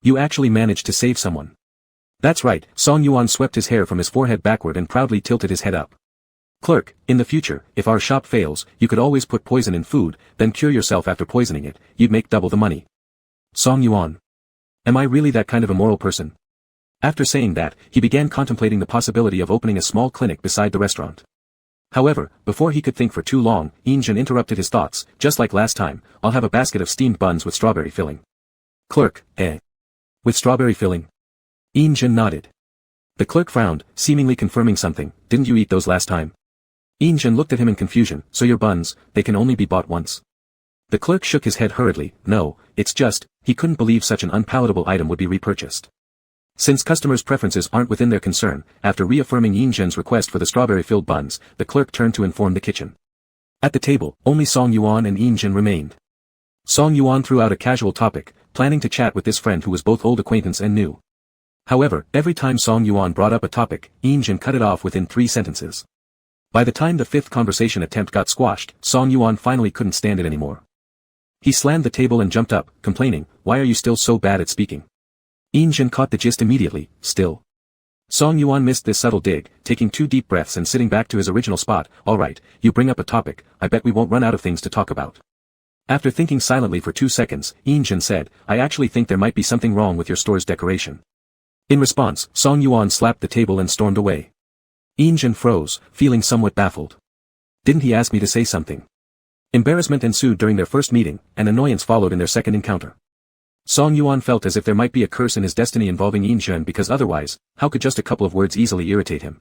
You actually managed to save someone. That's right, Song Yuan swept his hair from his forehead backward and proudly tilted his head up. Clerk, in the future, if our shop fails, you could always put poison in food, then cure yourself after poisoning it, you'd make double the money. Song Yuan. Am I really that kind of a moral person? After saying that, he began contemplating the possibility of opening a small clinic beside the restaurant. However, before he could think for too long, Yin Zheng interrupted his thoughts. Just like last time, I'll have a basket of steamed buns with strawberry filling. Clerk, with strawberry filling? Yin Zheng nodded. The clerk frowned, seemingly confirming something. Didn't you eat those last time? Yin Zheng looked at him in confusion. So your buns, they can only be bought once. The clerk shook his head hurriedly. No, it's just, he couldn't believe such an unpalatable item would be repurchased. Since customers' preferences aren't within their concern, after reaffirming Yin Zheng's request for the strawberry-filled buns, the clerk turned to inform the kitchen. At the table, only Song Yuan and Yin Zheng remained. Song Yuan threw out a casual topic, planning to chat with this friend who was both old acquaintance and new. However, every time Song Yuan brought up a topic, Jin cut it off within 3 sentences. By the time the 5th conversation attempt got squashed, Song Yuan finally couldn't stand it anymore. He slammed the table and jumped up, complaining, "Why are you still so bad at speaking?" Jin caught the gist immediately, still. Song Yuan missed this subtle dig, taking 2 deep breaths and sitting back to his original spot. "Alright, you bring up a topic, I bet we won't run out of things to talk about." After thinking silently for 2 seconds, Jin said, "I actually think there might be something wrong with your store's decoration." In response, Song Yuan slapped the table and stormed away. Jin froze, feeling somewhat baffled. Didn't he ask me to say something? Embarrassment ensued during their first meeting, and annoyance followed in their second encounter. Song Yuan felt as if there might be a curse in his destiny involving Jin because otherwise, how could just a couple of words easily irritate him?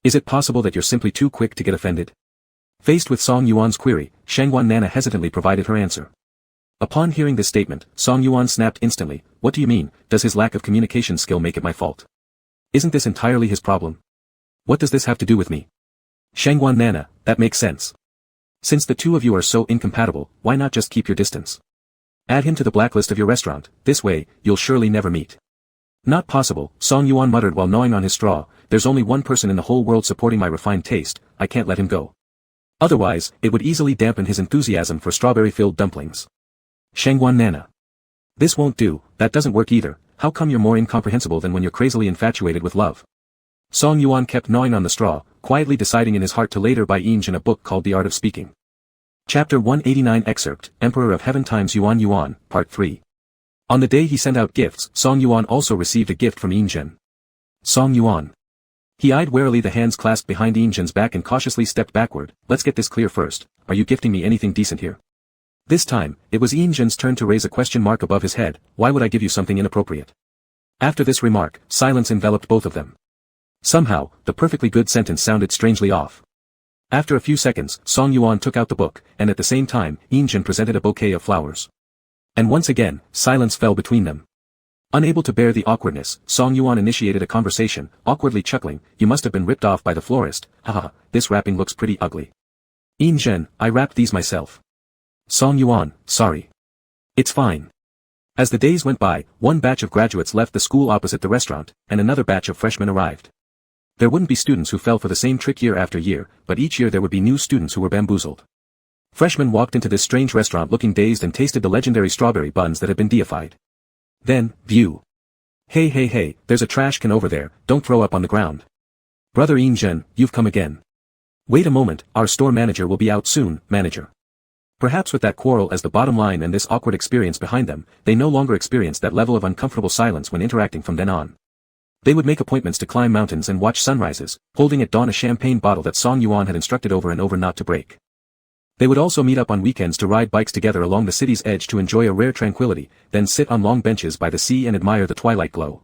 Is it possible that you're simply too quick to get offended? Faced with Song Yuan's query, Shangguan Nana hesitantly provided her answer. Upon hearing this statement, Song Yuan snapped instantly, "What do you mean? Does his lack of communication skill make it my fault? Isn't this entirely his problem? What does this have to do with me?" Shangguan Nana, that makes sense. Since the two of you are so incompatible, why not just keep your distance? Add him to the blacklist of your restaurant, this way, you'll surely never meet. Not possible, Song Yuan muttered while gnawing on his straw, "There's only one person in the whole world supporting my refined taste, I can't let him go. Otherwise, it would easily dampen his enthusiasm for strawberry-filled dumplings." Shangguan Nana. "This won't do, that doesn't work either, how come you're more incomprehensible than when you're crazily infatuated with love?" Song Yuan kept gnawing on the straw, quietly deciding in his heart to later buy Jin a book called The Art of Speaking. Chapter 189 Excerpt, Emperor of Heaven x Yuan, Part 3. On the day he sent out gifts, Song Yuan also received a gift from Jin. Song Yuan. He eyed warily the hands clasped behind Jin's back and cautiously stepped backward. "Let's get this clear first, are you gifting me anything decent here?" This time, it was Jin's turn to raise a question mark above his head. "Why would I give you something inappropriate?" After this remark, silence enveloped both of them. Somehow, the perfectly good sentence sounded strangely off. After a few seconds, Song Yuan took out the book, and at the same time, Jin presented a bouquet of flowers. And once again, silence fell between them. Unable to bear the awkwardness, Song Yuan initiated a conversation, awkwardly chuckling, "You must have been ripped off by the florist, haha, this wrapping looks pretty ugly." "Jin, I wrapped these myself." Song Yuan, "Sorry. It's fine." As the days went by, one batch of graduates left the school opposite the restaurant, and another batch of freshmen arrived. There wouldn't be students who fell for the same trick year after year, but each year there would be new students who were bamboozled. Freshmen walked into this strange restaurant looking dazed and tasted the legendary strawberry buns that had been deified. Then, view. Hey, there's a trash can over there, don't throw up on the ground. Brother Jin, you've come again. Wait a moment, our store manager will be out soon, manager. Perhaps with that quarrel as the bottom line and this awkward experience behind them, they no longer experienced that level of uncomfortable silence when interacting from then on. They would make appointments to climb mountains and watch sunrises, holding at dawn a champagne bottle that Song Yuan had instructed over and over not to break. They would also meet up on weekends to ride bikes together along the city's edge to enjoy a rare tranquility, then sit on long benches by the sea and admire the twilight glow.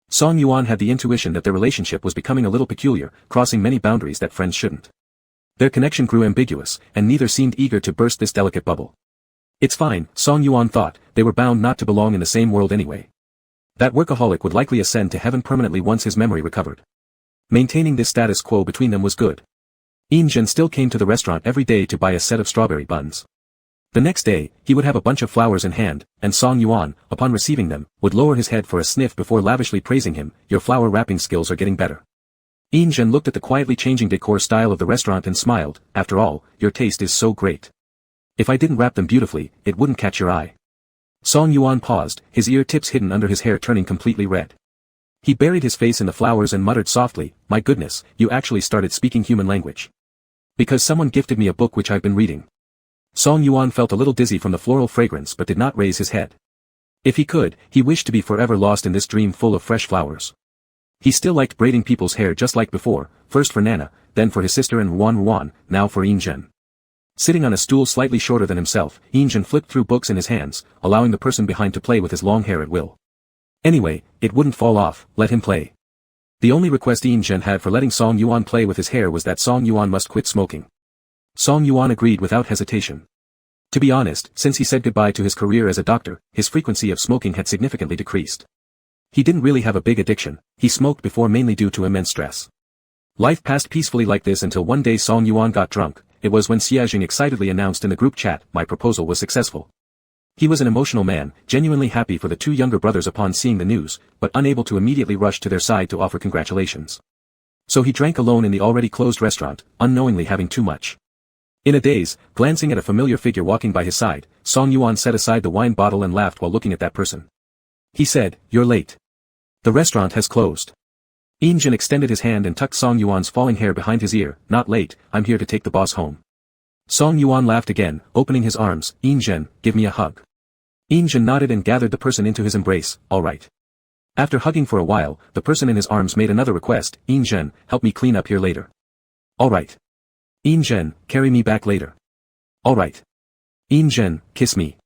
Song Yuan had the intuition that their relationship was becoming a little peculiar, crossing many boundaries that friends shouldn't. Their connection grew ambiguous, and neither seemed eager to burst this delicate bubble. It's fine, Song Yuan thought, they were bound not to belong in the same world anyway. That workaholic would likely ascend to heaven permanently once his memory recovered. Maintaining this status quo between them was good. Jin still came to the restaurant every day to buy a set of strawberry buns. The next day, he would have a bunch of flowers in hand, and Song Yuan, upon receiving them, would lower his head for a sniff before lavishly praising him, "Your flower wrapping skills are getting better." Jin looked at the quietly changing decor style of the restaurant and smiled, "After all, your taste is so great. If I didn't wrap them beautifully, it wouldn't catch your eye." Song Yuan paused, his ear tips hidden under his hair turning completely red. He buried his face in the flowers and muttered softly, "My goodness, you actually started speaking human language." "Because someone gifted me a book which I've been reading." Song Yuan felt a little dizzy from the floral fragrance but did not raise his head. If he could, he wished to be forever lost in this dream full of fresh flowers. He still liked braiding people's hair just like before, first for Nana, then for his sister and Ruan, now for Jin. Sitting on a stool slightly shorter than himself, Jin flipped through books in his hands, allowing the person behind to play with his long hair at will. Anyway, it wouldn't fall off, let him play. The only request Jin had for letting Song Yuan play with his hair was that Song Yuan must quit smoking. Song Yuan agreed without hesitation. To be honest, since he said goodbye to his career as a doctor, his frequency of smoking had significantly decreased. He didn't really have a big addiction, he smoked before mainly due to immense stress. Life passed peacefully like this until one day Song Yuan got drunk. It was when Xiajing excitedly announced in the group chat, "My proposal was successful." He was an emotional man, genuinely happy for the two younger brothers upon seeing the news, but unable to immediately rush to their side to offer congratulations. So he drank alone in the already closed restaurant, unknowingly having too much. In a daze, glancing at a familiar figure walking by his side, Song Yuan set aside the wine bottle and laughed while looking at that person. He said, "You're late. The restaurant has closed." Jin extended his hand and tucked Song Yuan's falling hair behind his ear. "Not late, I'm here to take the boss home." Song Yuan laughed again, opening his arms. "Jin, give me a hug." Jin nodded and gathered the person into his embrace. "All right." After hugging for a while, the person in his arms made another request. "Jin, help me clean up here later." "All right." "Jin, carry me back later." "All right." "Jin, kiss me."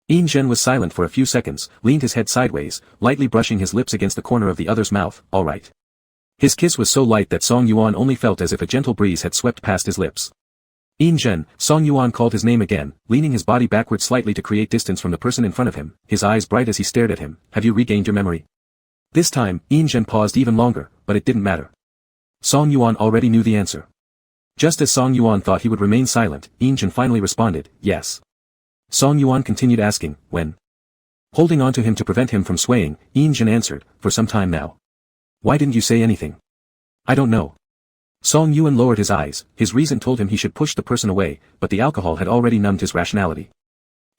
Jin was silent for a few seconds, leaned his head sideways, lightly brushing his lips against the corner of the other's mouth. "All right." His kiss was so light that Song Yuan only felt as if a gentle breeze had swept past his lips. "Jin," Song Yuan called his name again, leaning his body backward slightly to create distance from the person in front of him, his eyes bright as he stared at him. "Have you regained your memory?" This time, Jin paused even longer, but it didn't matter. Song Yuan already knew the answer. Just as Song Yuan thought he would remain silent, Jin finally responded, "Yes." Song Yuan continued asking, "When?" Holding on to him to prevent him from swaying, Jin answered, "For some time now." "Why didn't you say anything?" "I don't know." Song Yuan lowered his eyes, his reason told him he should push the person away, but the alcohol had already numbed his rationality.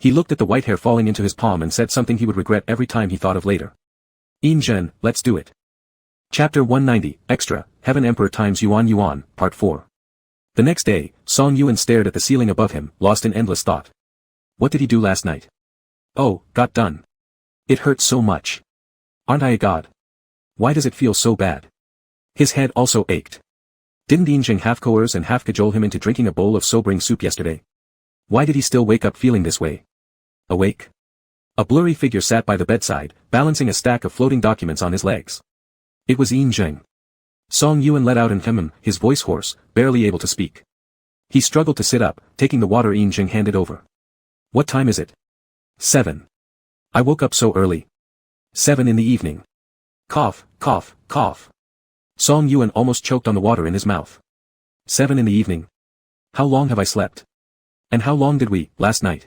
He looked at the white hair falling into his palm and said something he would regret every time he thought of later. "Jin, let's do it." Chapter 190, Extra, Heaven Emperor times Yuan, Part 4. The next day, Song Yuan stared at the ceiling above him, lost in endless thought. What did he do last night? Oh, got done. It hurts so much. Aren't I a god? Why does it feel so bad? His head also ached. Didn't Jing half coerce and half cajole him into drinking a bowl of sobering soup yesterday? Why did he still wake up feeling this way? Awake? A blurry figure sat by the bedside, balancing a stack of floating documents on his legs. It was Jing. Song Yuan let out an "hmm," his voice hoarse, barely able to speak. He struggled to sit up, taking the water Jing handed over. "What time is it?" 7. "I woke up so early." 7 in the evening. Cough, cough, cough. Song Yuan almost choked on the water in his mouth. 7 in the evening. How long have I slept? And how long did we, last night?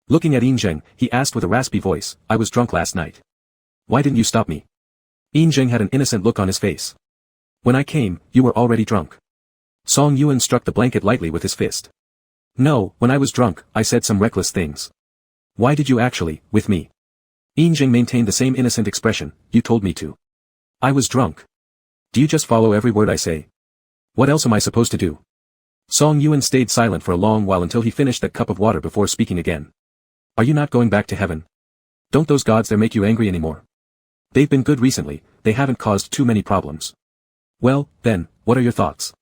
Looking at Jing, he asked with a raspy voice, "I was drunk last night. Why didn't you stop me?" Jing had an innocent look on his face. "When I came, you were already drunk." Song Yuan struck the blanket lightly with his fist. "No, when I was drunk, I said some reckless things." "Why did you actually, with me?" Jing maintained the same innocent expression. "You told me to." "I was drunk." "Do you just follow every word I say? What else am I supposed to do?" Song Yuan stayed silent for a long while until he finished that cup of water before speaking again. "Are you not going back to heaven? Don't those gods there make you angry anymore? They've been good recently, they haven't caused too many problems. Well, then, what are your thoughts?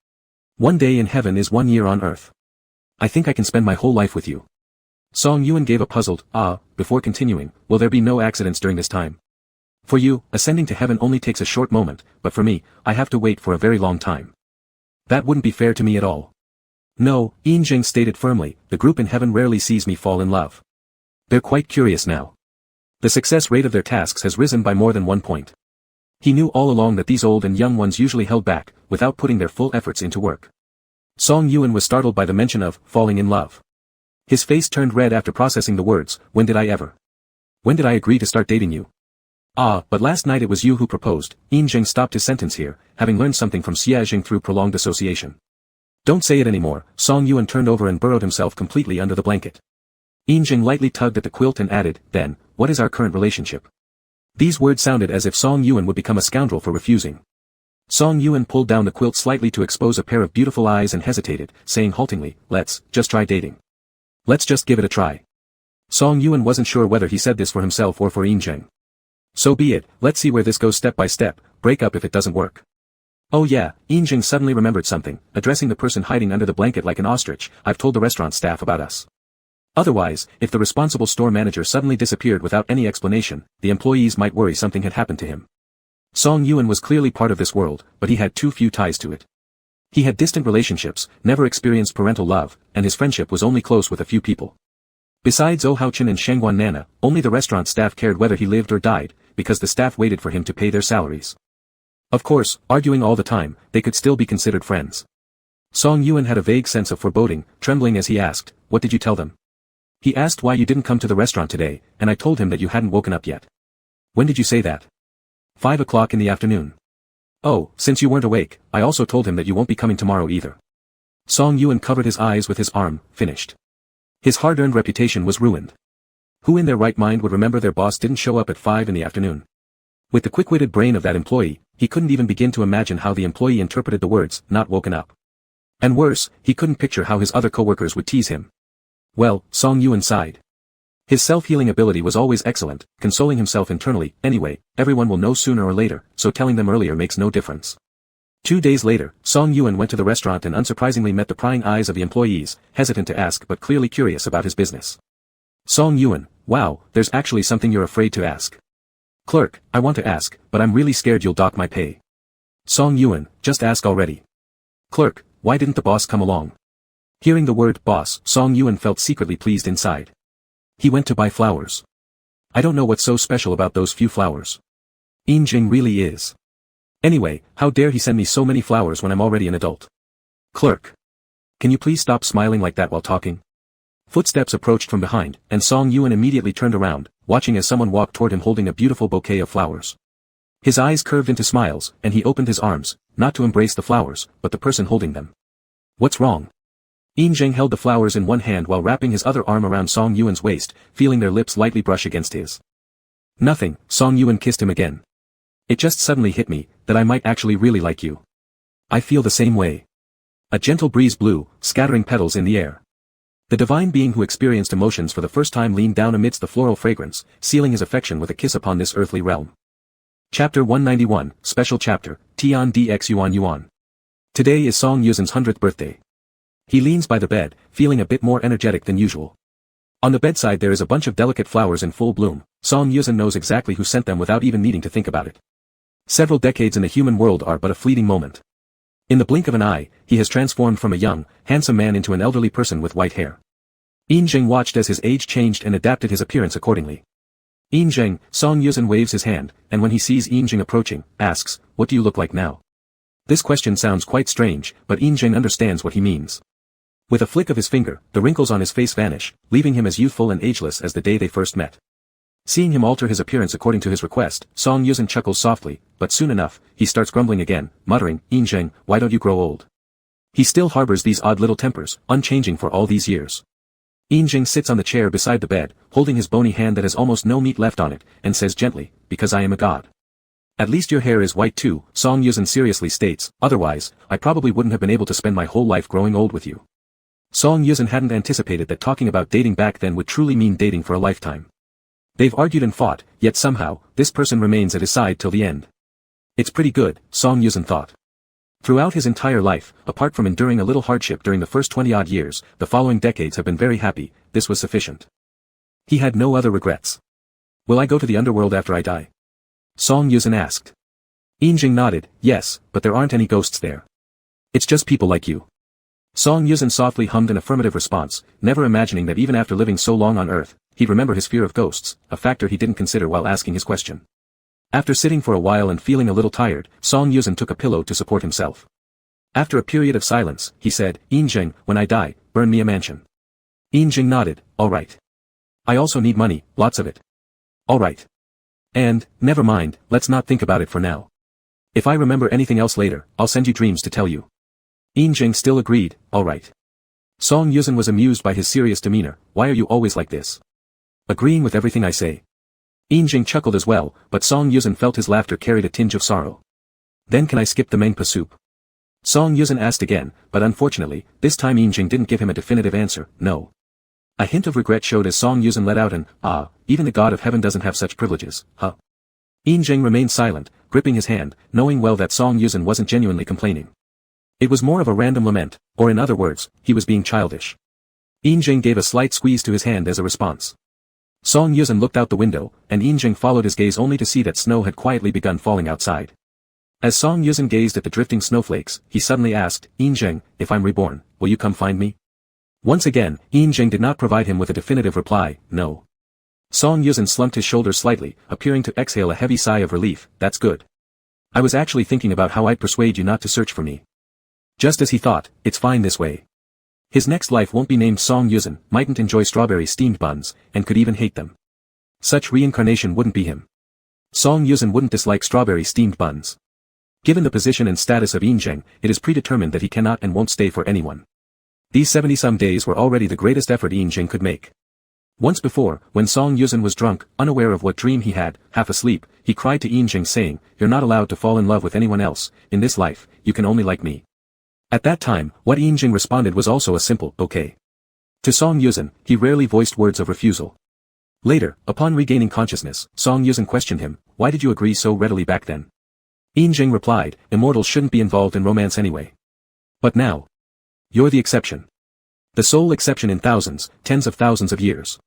One day in heaven is 1 year on earth. I think I can spend my whole life with you." Song Yuan gave a puzzled, "Ah," before continuing, "Will there be no accidents during this time? For you, ascending to heaven only takes a short moment, but for me, I have to wait for a very long time. That wouldn't be fair to me at all." "No," Jing stated firmly, "the group in heaven rarely sees me fall in love. They're quite curious now. The success rate of their tasks has risen by more than 1 point. He knew all along that these old and young ones usually held back, without putting their full efforts into work." Song Yuan was startled by the mention of falling in love. His face turned red after processing the words. "When did I ever? When did I agree to start dating you?" "Ah, but last night it was you who proposed." Jing stopped his sentence here, having learned something from Jing through prolonged association. "Don't say it anymore." Song Yuan turned over and burrowed himself completely under the blanket. Jing lightly tugged at the quilt and added, "Then, what is our current relationship?" These words sounded as if Song Yuan would become a scoundrel for refusing. Song Yuan pulled down the quilt slightly to expose a pair of beautiful eyes and hesitated, saying haltingly, "Let's just try dating. Let's just give it a try." Song Yuan wasn't sure whether he said this for himself or for Jing. "So be it, let's see where this goes step by step, break up if it doesn't work." "Oh yeah," Jing suddenly remembered something, addressing the person hiding under the blanket like an ostrich, "I've told the restaurant staff about us. Otherwise, if the responsible store manager suddenly disappeared without any explanation, the employees might worry something had happened to him." Song Yuan was clearly part of this world, but he had too few ties to it. He had distant relationships, never experienced parental love, and his friendship was only close with a few people. Besides Long Aotian and Shangguan Nana, only the restaurant staff cared whether he lived or died, because the staff waited for him to pay their salaries. Of course, arguing all the time, they could still be considered friends. Song Yuan had a vague sense of foreboding, trembling as he asked, "What did you tell them?" He asked why you didn't come to the restaurant today, and I told him that you hadn't woken up yet. When did you say that? 5 o'clock in the afternoon. Oh, since you weren't awake, I also told him that you won't be coming tomorrow either. Song Yuan covered his eyes with his arm, finished. His hard-earned reputation was ruined. Who in their right mind would remember their boss didn't show up at 5 in the afternoon? With the quick-witted brain of that employee, he couldn't even begin to imagine how the employee interpreted the words, not woken up. And worse, he couldn't picture how his other coworkers would tease him. Well, Song Yuan sighed. His self-healing ability was always excellent, consoling himself internally, anyway, everyone will know sooner or later, so telling them earlier makes no difference. 2 days later, Song Yuan went to the restaurant and unsurprisingly met the prying eyes of the employees, hesitant to ask but clearly curious about his business. Song Yuan, wow, there's actually something you're afraid to ask. Clerk, I want to ask, but I'm really scared you'll dock my pay. Song Yuan, just ask already. Clerk, why didn't the boss come along? Hearing the word boss, Song Yuan felt secretly pleased inside. He went to buy flowers. I don't know what's so special about those few flowers. Jing really is. Anyway, how dare he send me so many flowers when I'm already an adult? Clerk. Can you please stop smiling like that while talking? Footsteps approached from behind, and Song Yuan immediately turned around, watching as someone walked toward him holding a beautiful bouquet of flowers. His eyes curved into smiles, and he opened his arms, not to embrace the flowers, but the person holding them. What's wrong? Jing held the flowers in one hand while wrapping his other arm around Song Yuan's waist, feeling their lips lightly brush against his. Nothing, Song Yuan kissed him again. It just suddenly hit me, that I might actually really like you. I feel the same way. A gentle breeze blew, scattering petals in the air. The divine being who experienced emotions for the first time leaned down amidst the floral fragrance, sealing his affection with a kiss upon this earthly realm. Chapter 191, Special Chapter, Tian Dx Yuan Yuan. Today is Song Yuan's 100th birthday. He leans by the bed, feeling a bit more energetic than usual. On the bedside there is a bunch of delicate flowers in full bloom. Song Yuan knows exactly who sent them without even needing to think about it. Several decades in the human world are but a fleeting moment. In the blink of an eye, he has transformed from a young, handsome man into an elderly person with white hair. Jing watched as his age changed and adapted his appearance accordingly. Jing, Song Yuan waves his hand, and when he sees Jing approaching, asks, what do you look like now? This question sounds quite strange, but Jing understands what he means. With a flick of his finger, the wrinkles on his face vanish, leaving him as youthful and ageless as the day they first met. Seeing him alter his appearance according to his request, Song Yuan chuckles softly, but soon enough, he starts grumbling again, muttering, Jing, why don't you grow old? He still harbors these odd little tempers, unchanging for all these years. Jing sits on the chair beside the bed, holding his bony hand that has almost no meat left on it, and says gently, because I am a god. At least your hair is white too, Song Yuan seriously states, otherwise, I probably wouldn't have been able to spend my whole life growing old with you. Song Yuan hadn't anticipated that talking about dating back then would truly mean dating for a lifetime. They've argued and fought, yet somehow, this person remains at his side till the end. It's pretty good, Song Yuan thought. Throughout his entire life, apart from enduring a little hardship during the first 20-odd years, the following decades have been very happy, this was sufficient. He had no other regrets. Will I go to the underworld after I die? Song Yuan asked. Jing nodded, yes, but there aren't any ghosts there. It's just people like you. Song Yuan softly hummed an affirmative response, never imagining that even after living so long on Earth, he'd remember his fear of ghosts, a factor he didn't consider while asking his question. After sitting for a while and feeling a little tired, Song Yuan took a pillow to support himself. After a period of silence, he said, Jing, when I die, burn me a mansion. Jing nodded, all right. I also need money, lots of it. All right. And, never mind, let's not think about it for now. If I remember anything else later, I'll send you dreams to tell you. Jing still agreed, all right. Song Yuan was amused by his serious demeanor, why are you always like this? Agreeing with everything I say. Jing chuckled as well, but Song Yuan felt his laughter carried a tinge of sorrow. Then can I skip the main soup? Song Yuan asked again, but unfortunately, this time Jing didn't give him a definitive answer, no. A hint of regret showed as Song Yuan let out an, even the god of heaven doesn't have such privileges, huh? Jing remained silent, gripping his hand, knowing well that Song Yuan wasn't genuinely complaining. It was more of a random lament, or in other words, he was being childish. Jing gave a slight squeeze to his hand as a response. Song Yuan looked out the window, and Jing followed his gaze only to see that snow had quietly begun falling outside. As Song Yuan gazed at the drifting snowflakes, he suddenly asked, Jing, if I'm reborn, will you come find me? Once again, Jing did not provide him with a definitive reply, no. Song Yuan slumped his shoulders slightly, appearing to exhale a heavy sigh of relief, that's good. I was actually thinking about how I'd persuade you not to search for me. Just as he thought, it's fine this way. His next life won't be named Song Yuzhen, mightn't enjoy strawberry steamed buns, and could even hate them. Such reincarnation wouldn't be him. Song Yuzhen wouldn't dislike strawberry steamed buns. Given the position and status of Yinzheng, it is predetermined that he cannot and won't stay for anyone. These 70-some days were already the greatest effort Yinzheng could make. Once before, when Song Yuzhen was drunk, unaware of what dream he had, half asleep, he cried to Yinzheng saying, "You're not allowed to fall in love with anyone else, in this life, you can only like me." At that time, what Yinzheng responded was also a simple, "Okay." To Song Yuzhen, he rarely voiced words of refusal. Later, upon regaining consciousness, Song Yuzhen questioned him, "Why did you agree so readily back then?" Yinzheng replied, "Immortals shouldn't be involved in romance anyway. But now, you're the exception. The sole exception in thousands, tens of thousands of years."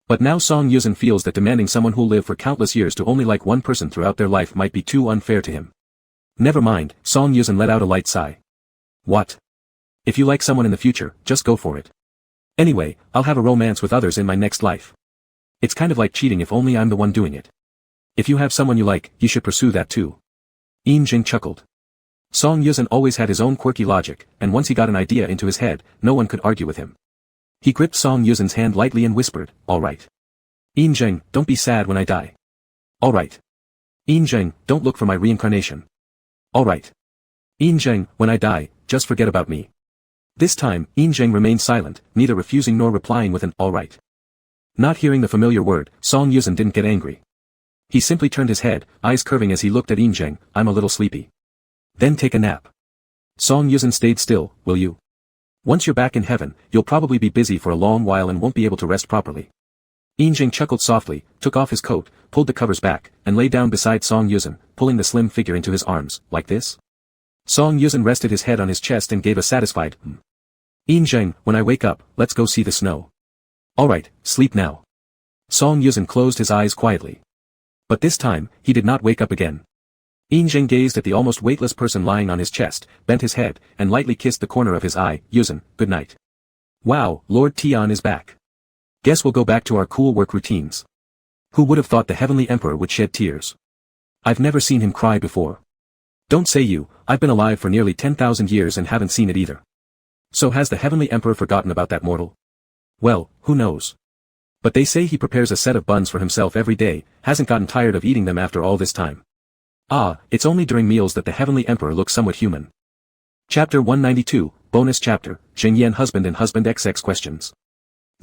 But now Song Yuzhen feels that demanding someone who'll live for countless years to only like one person throughout their life might be too unfair to him. Never mind, Song Yuzhen let out a light sigh. What? If you like someone in the future, just go for it. Anyway, I'll have a romance with others in my next life. It's kind of like cheating if only I'm the one doing it. If you have someone you like, you should pursue that too. Yinzheng chuckled. Song Yuzhen always had his own quirky logic, and once he got an idea into his head, no one could argue with him. He gripped Song Yuzhen's hand lightly and whispered, "All right. Yinzheng, don't be sad when I die. All right. Yinzheng, don't look for my reincarnation. All right. Yinzheng, when I die, just forget about me." This time, Yinzheng remained silent, neither refusing nor replying with an "all right." Not hearing the familiar word, Song Yuzhen didn't get angry. He simply turned his head, eyes curving as he looked at Yinzheng, "I'm a little sleepy. Then take a nap." Song Yuzhen stayed still, "Will you? Once you're back in heaven, you'll probably be busy for a long while and won't be able to rest properly." Yinzheng chuckled softly, took off his coat, pulled the covers back, and lay down beside Song Yuzhen, pulling the slim figure into his arms, "Like this?" Song Yuzhen rested his head on his chest and gave a satisfied, "Hmm." "Yinzheng, when I wake up, let's go see the snow." "All right, sleep now." Song Yuzhen closed his eyes quietly. But this time, he did not wake up again. Yinzheng gazed at the almost weightless person lying on his chest, bent his head, and lightly kissed the corner of his eye. "Yuzhen, good night." "Wow, Lord Tian is back. Guess we'll go back to our cool work routines." Who would have thought the Heavenly Emperor would shed tears? I've never seen him cry before. Don't say you, I've been alive for nearly 10,000 years and haven't seen it either. So has the Heavenly Emperor forgotten about that mortal? Well, who knows? But they say he prepares a set of buns for himself every day, hasn't gotten tired of eating them after all this time. Ah, it's only during meals that the Heavenly Emperor looks somewhat human. Chapter 192, Bonus Chapter, Zheng Yan Husband and Husband XX Questions.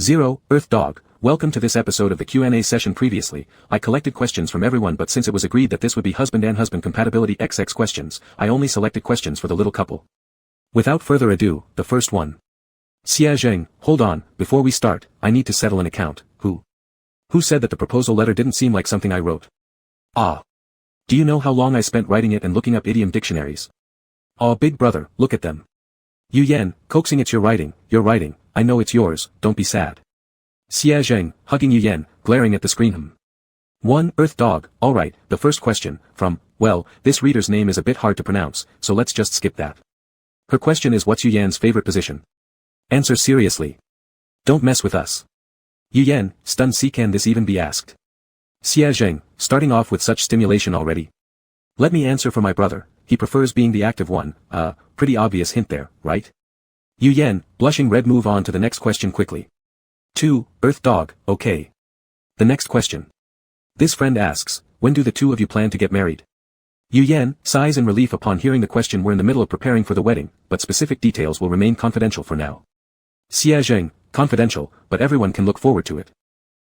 0. Earth Dog, welcome to this episode of the Q&A session. Previously, I collected questions from everyone, but since it was agreed that this would be husband and husband compatibility XX questions, I only selected questions for the little couple. Without further ado, the first one. Xia Zheng, hold on, before we start, I need to settle an account. Who said that the proposal letter didn't seem like something I wrote? Ah. Do you know how long I spent writing it and looking up idiom dictionaries? Aw, big brother, look at them. Yu Yan, coaxing, it's your writing, I know it's yours, don't be sad. Xia Zheng, hugging Yu Yan, glaring at the screen. 1. Earth Dog, alright, the first question, from, well, this reader's name is a bit hard to pronounce, so let's just skip that. Her question is, what's Yu Yan's favorite position? Answer seriously. Don't mess with us. Yu Yan, stunned. See, can this even be asked? Xia Zheng, starting off with such stimulation already? Let me answer for my brother, he prefers being the active one, pretty obvious hint there, right? Yu Yan, blushing red, move on to the next question quickly. 2. Earth Dog, okay. The next question. This friend asks, when do the two of you plan to get married? Yu Yan, sighs in relief upon hearing the question. We're in the middle of preparing for the wedding, but specific details will remain confidential for now. Xia Zheng, confidential, but everyone can look forward to it.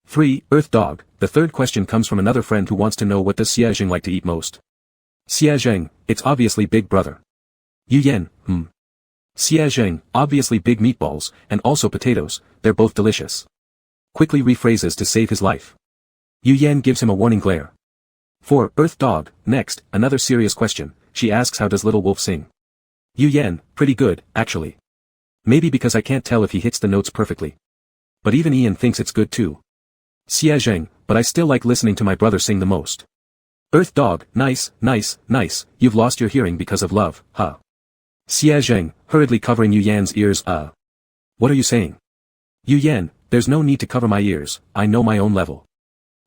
3. Earth Dog, the third question comes from another friend who wants to know, what does Xia Zheng like to eat most? Xia Zheng, it's obviously Big Brother. Yu Yan, Xia Zheng, obviously big meatballs, and also potatoes, they're both delicious. Quickly rephrases to save his life. Yu Yan gives him a warning glare. 4. Earth Dog, next, another serious question, she asks, how does Little Wolf sing? Yu Yan, pretty good, actually. Maybe because I can't tell if he hits the notes perfectly. But even Ian thinks it's good too. Xia Zheng, but I still like listening to my brother sing the most. Earth Dog, nice, you've lost your hearing because of love, huh? Xia Zheng, hurriedly covering Yu Yan's ears, What are you saying? Yu Yan, there's no need to cover my ears, I know my own level.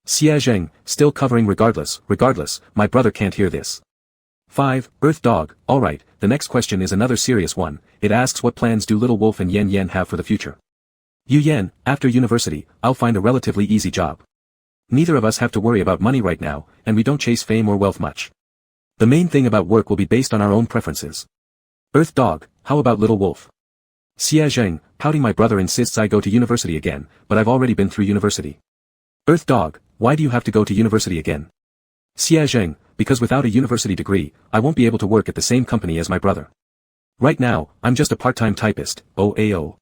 Xia Zheng, still covering, regardless, my brother can't hear this. 5. Earth Dog. Alright, the next question is another serious one. It asks what plans do Little Wolf and Yen Yen have for the future. Yu Yen, after university, I'll find a relatively easy job. Neither of us have to worry about money right now, and we don't chase fame or wealth much. The main thing about work will be based on our own preferences. Earth Dog, how about Little Wolf? Xia Zheng, pouting, my brother insists I go to university again, but I've already been through university. Earth Dog, why do you have to go to university again? Xia Zheng, because without a university degree, I won't be able to work at the same company as my brother. Right now, I'm just a part-time typist, OAO.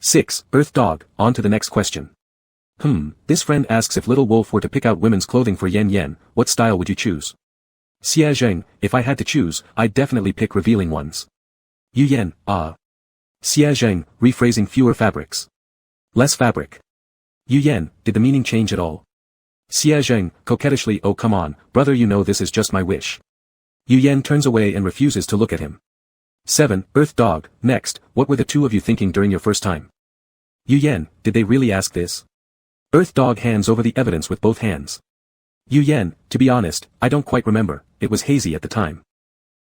6. Earth Dog, on to the next question. This friend asks if Little Wolf were to pick out women's clothing for Yen Yen, what style would you choose? Xia Zheng, if I had to choose, I'd definitely pick revealing ones. Yu Yen, Xia Zheng, rephrasing, fewer fabrics. Less fabric. Yu Yen, did the meaning change at all? Xia Zheng, coquettishly, oh come on, brother, you know this is just my wish. Yu Yen turns away and refuses to look at him. 7. Earth Dog, next, what were the two of you thinking during your first time? Yu Yen, did they really ask this? Earth Dog hands over the evidence with both hands. Yu Yen, to be honest, I don't quite remember, it was hazy at the time.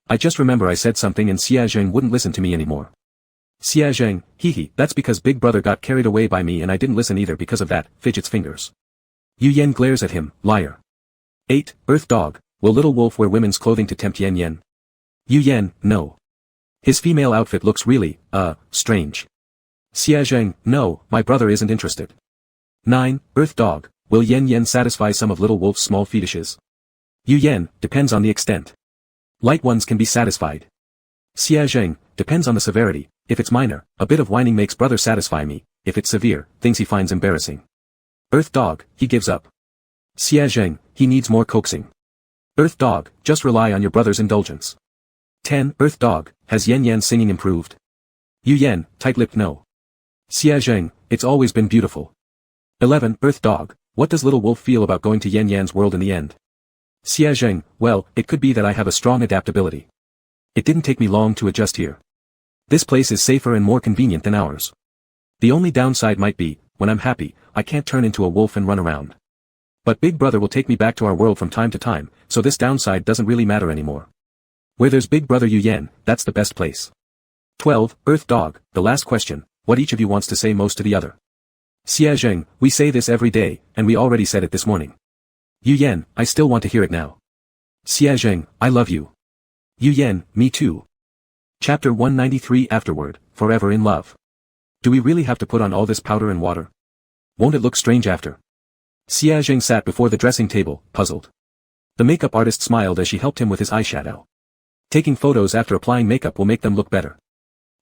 I just remember I said something and Xia Zheng wouldn't listen to me anymore. Xia Zheng, hee, that's because big brother got carried away by me and I didn't listen either because of that, fidgets fingers. Yu Yen glares at him, liar. 8. Earth Dog, will Little Wolf wear women's clothing to tempt Yen Yen? Yu Yen, no. His female outfit looks really, strange. Xia Zheng, no, my brother isn't interested. 9. Earth Dog, will Yen Yen satisfy some of Little Wolf's small fetishes? Yu Yen, depends on the extent. Light ones can be satisfied. Xia Zheng, depends on the severity, if it's minor, a bit of whining makes brother satisfy me, if it's severe, things he finds embarrassing. Earth Dog, he gives up. Xia Zheng, he needs more coaxing. Earth Dog, just rely on your brother's indulgence. 10. Earth Dog, has Yen Yen's singing improved? Yu Yen, tight-lipped no. Xia Zheng, it's always been beautiful. 11. Earth Dog, what does Little Wolf feel about going to Yen Yan's world in the end? Xia Zheng, well, it could be that I have a strong adaptability. It didn't take me long to adjust here. This place is safer and more convenient than ours. The only downside might be, when I'm happy, I can't turn into a wolf and run around. But Big Brother will take me back to our world from time to time, so this downside doesn't really matter anymore. Where there's Big Brother Yu Yen, that's the best place. 12. Earth Dog, the last question, what each of you wants to say most to the other. Xia Zheng, we say this every day, and we already said it this morning. Yu Yen, I still want to hear it now. Xia Zheng, I love you. Yu Yen, me too. Chapter 193 Afterward, Forever in Love. Do we really have to put on all this powder and water? Won't it look strange after? Xia Zheng sat before the dressing table, puzzled. The makeup artist smiled as she helped him with his eyeshadow. Taking photos after applying makeup will make them look better.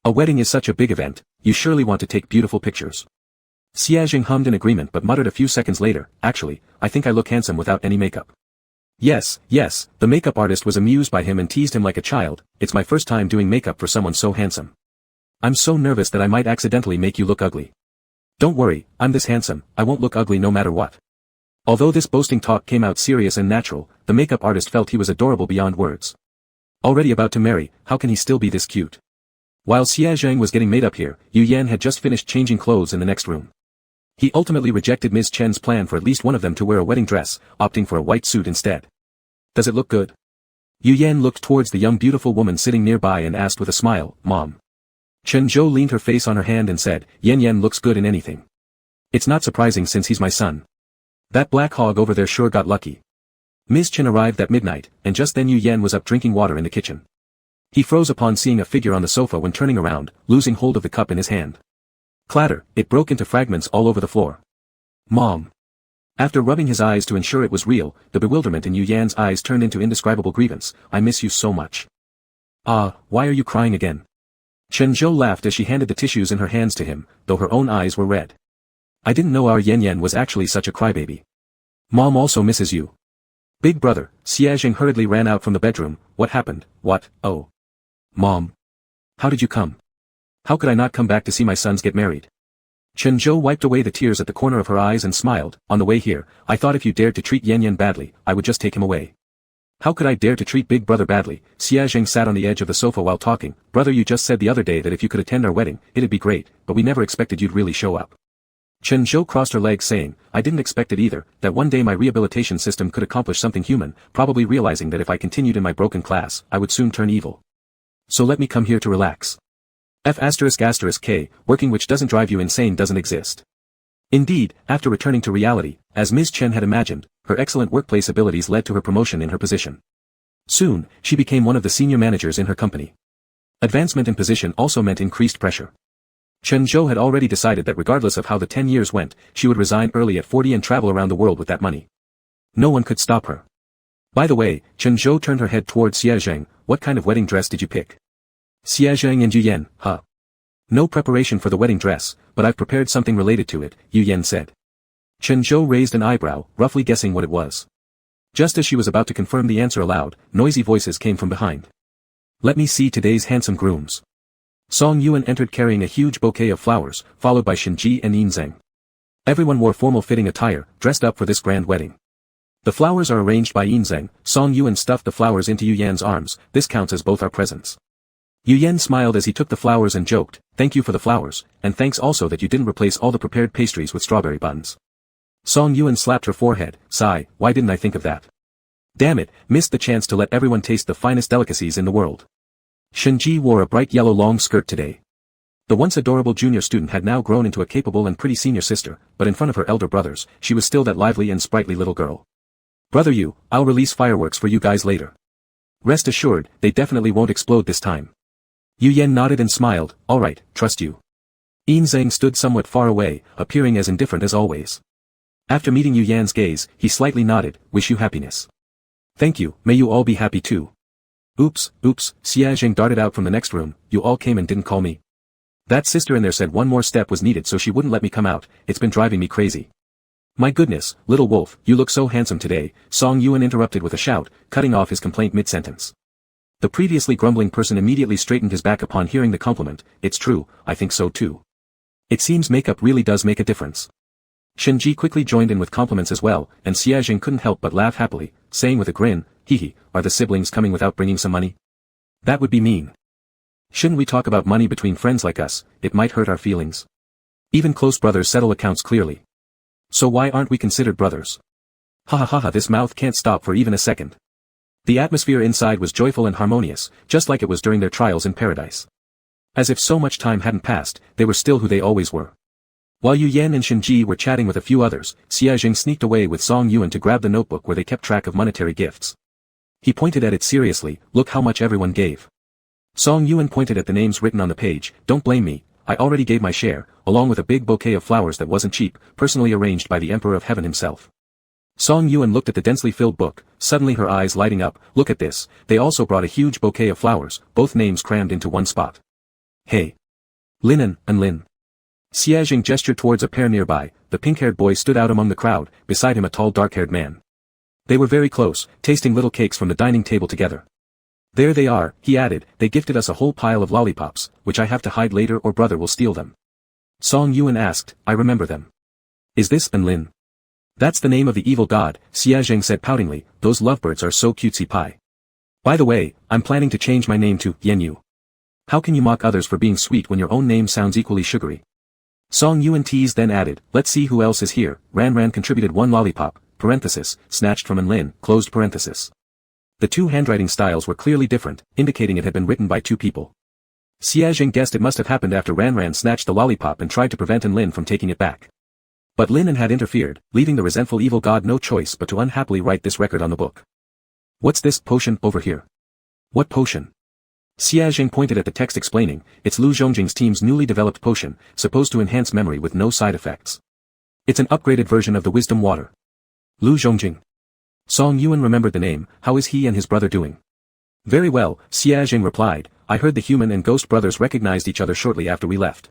A wedding is such a big event, you surely want to take beautiful pictures. Xia Zheng hummed in agreement but muttered a few seconds later, actually, I think I look handsome without any makeup. Yes, the makeup artist was amused by him and teased him like a child, it's my first time doing makeup for someone so handsome. I'm so nervous that I might accidentally make you look ugly. Don't worry, I'm this handsome, I won't look ugly no matter what. Although this boasting talk came out serious and natural, the makeup artist felt he was adorable beyond words. Already about to marry, how can he still be this cute? While Xia Zheng was getting made up here, Yu Yan had just finished changing clothes in the next room. He ultimately rejected Ms. Chen's plan for at least one of them to wear a wedding dress, opting for a white suit instead. Does it look good? Yu Yan looked towards the young beautiful woman sitting nearby and asked with a smile, Mom. Chen Zhou leaned her face on her hand and said, Yen Yen looks good in anything. It's not surprising since he's my son. That black hog over there sure got lucky. Ms. Chen arrived at midnight, and just then Yu Yan was up drinking water in the kitchen. He froze upon seeing a figure on the sofa when turning around, losing hold of the cup in his hand. Clatter, it broke into fragments all over the floor. Mom. After rubbing his eyes to ensure it was real, the bewilderment in Yu Yan's eyes turned into indescribable grievance. I miss you so much. Why are you crying again? Chen Zhou laughed as she handed the tissues in her hands to him, though her own eyes were red. I didn't know our Yen Yen was actually such a crybaby. Mom also misses you. Big brother, Xia Zheng hurriedly ran out from the bedroom. What happened? What? Oh. Mom. How did you come? How could I not come back to see my sons get married? Chen Zhou wiped away the tears at the corner of her eyes and smiled. On the way here, I thought if you dared to treat Yen Yen badly, I would just take him away. How could I dare to treat Big Brother badly? Xia Zheng sat on the edge of the sofa while talking. Brother, you just said the other day that if you could attend our wedding, it'd be great, but we never expected you'd really show up. Chen Zhou crossed her legs saying, I didn't expect it either, that one day my rehabilitation system could accomplish something human, probably realizing that if I continued in my broken class, I would soon turn evil. So let me come here to relax. F***K, working which doesn't drive you insane doesn't exist. Indeed, after returning to reality, as Ms. Chen had imagined, her excellent workplace abilities led to her promotion in her position. Soon, she became one of the senior managers in her company. Advancement in position also meant increased pressure. Chen Zhou had already decided that regardless of how the 10 years went, she would resign early at 40 and travel around the world with that money. No one could stop her. By the way, Chen Zhou turned her head toward Xie Zheng. What kind of wedding dress did you pick? Xie Zheng and Yu Yan, huh? No preparation for the wedding dress, but I've prepared something related to it, Yu Yan said. Chen Zhou raised an eyebrow, roughly guessing what it was. Just as she was about to confirm the answer aloud, noisy voices came from behind. Let me see today's handsome grooms. Song Yuan entered carrying a huge bouquet of flowers, followed by Shinji and Yin Zheng. Everyone wore formal-fitting attire, dressed up for this grand wedding. The flowers are arranged by Yin Zheng. Song Yuan stuffed the flowers into Yu Yan's arms. This counts as both our presents. Yu Yan smiled as he took the flowers and joked, thank you for the flowers, and thanks also that you didn't replace all the prepared pastries with strawberry buns. Song Yuan slapped her forehead, sigh, why didn't I think of that? Damn it, missed the chance to let everyone taste the finest delicacies in the world. Shinji wore a bright yellow long skirt today. The once adorable junior student had now grown into a capable and pretty senior sister, but in front of her elder brothers, she was still that lively and sprightly little girl. Brother Yu, I'll release fireworks for you guys later. Rest assured, they definitely won't explode this time. Yu Yan nodded and smiled, alright, trust you. Yin Zheng stood somewhat far away, appearing as indifferent as always. After meeting Yu Yan's gaze, he slightly nodded, wish you happiness. Thank you, may you all be happy too. Oops, Xie Zheng darted out from the next room, you all came and didn't call me. That sister in there said one more step was needed so she wouldn't let me come out, it's been driving me crazy. My goodness, little wolf, you look so handsome today, Song Yuan interrupted with a shout, cutting off his complaint mid-sentence. The previously grumbling person immediately straightened his back upon hearing the compliment, it's true, I think so too. It seems makeup really does make a difference. Shinji quickly joined in with compliments as well, and Xie Zheng couldn't help but laugh happily, saying with a grin, hee, are the siblings coming without bringing some money? That would be mean. Shouldn't we talk about money between friends like us, it might hurt our feelings. Even close brothers settle accounts clearly. So why aren't we considered brothers? Ha, this mouth can't stop for even a second. The atmosphere inside was joyful and harmonious, just like it was during their trials in paradise. As if so much time hadn't passed, they were still who they always were. While Yu Yan and Shinji were chatting with a few others, Xie Zheng sneaked away with Song Yuan to grab the notebook where they kept track of monetary gifts. He pointed at it seriously, look how much everyone gave. Song Yuan pointed at the names written on the page, don't blame me, I already gave my share, along with a big bouquet of flowers that wasn't cheap, personally arranged by the Emperor of Heaven himself. Song Yuan looked at the densely filled book, suddenly her eyes lighting up, look at this, they also brought a huge bouquet of flowers, both names crammed into one spot. Hey. Lin and Lin. Xie Zheng gestured towards a pair nearby, the pink-haired boy stood out among the crowd, beside him a tall dark-haired man. They were very close, tasting little cakes from the dining table together. There they are, he added, they gifted us a whole pile of lollipops, which I have to hide later or brother will steal them. Song Yuan asked, I remember them. Is this Lin? That's the name of the evil god, Xie Zheng said poutingly, those lovebirds are so cutesy pie. By the way, I'm planning to change my name to Yanyu. How can you mock others for being sweet when your own name sounds equally sugary? Song Yuan teased then added, let's see who else is here, Ran contributed one lollipop, parenthesis, snatched from Lin, closed parenthesis. The two handwriting styles were clearly different, indicating it had been written by two people. Xie Zheng guessed it must have happened after Ran snatched the lollipop and tried to prevent Lin from taking it back. But Lin had interfered, leaving the resentful evil god no choice but to unhappily write this record on the book. What's this potion over here? What potion? Xie Zheng pointed at the text explaining, it's Lu Zhongjing's team's newly developed potion, supposed to enhance memory with no side effects. It's an upgraded version of the wisdom water. Lu Zhongjing. Song Yuan remembered the name, how is he and his brother doing? Very well, Xie Zheng replied, I heard the human and ghost brothers recognized each other shortly after we left.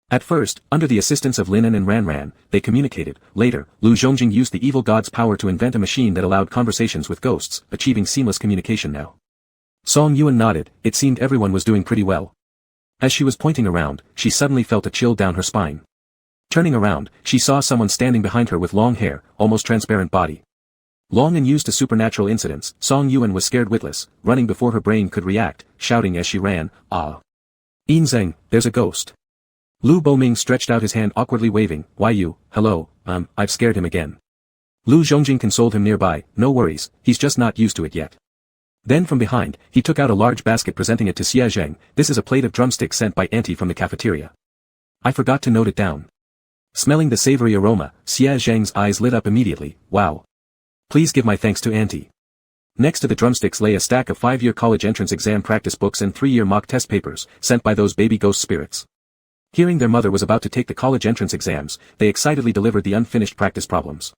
At first, under the assistance of Lin and Ran, they communicated. Later, Lu Zhongjing used the evil god's power to invent a machine that allowed conversations with ghosts, achieving seamless communication now. Song Yuan nodded, it seemed everyone was doing pretty well. As she was pointing around, she suddenly felt a chill down her spine. Turning around, she saw someone standing behind her with long hair, almost transparent body. Long and used to supernatural incidents, Song Yuan was scared witless, running before her brain could react, shouting as she ran, ah. Yin Zheng, there's a ghost. Lu Boming stretched out his hand awkwardly waving, why you, hello, I've scared him again. Lu Zhongjing consoled him nearby, no worries, he's just not used to it yet. Then from behind, he took out a large basket presenting it to Xie Zheng, this is a plate of drumsticks sent by Auntie from the cafeteria. I forgot to note it down. Smelling the savory aroma, Xie Zheng's eyes lit up immediately, wow. Please give my thanks to Auntie. Next to the drumsticks lay a stack of 5-year college entrance exam practice books and 3-year mock test papers, sent by those baby ghost spirits. Hearing their mother was about to take the college entrance exams, they excitedly delivered the unfinished practice problems.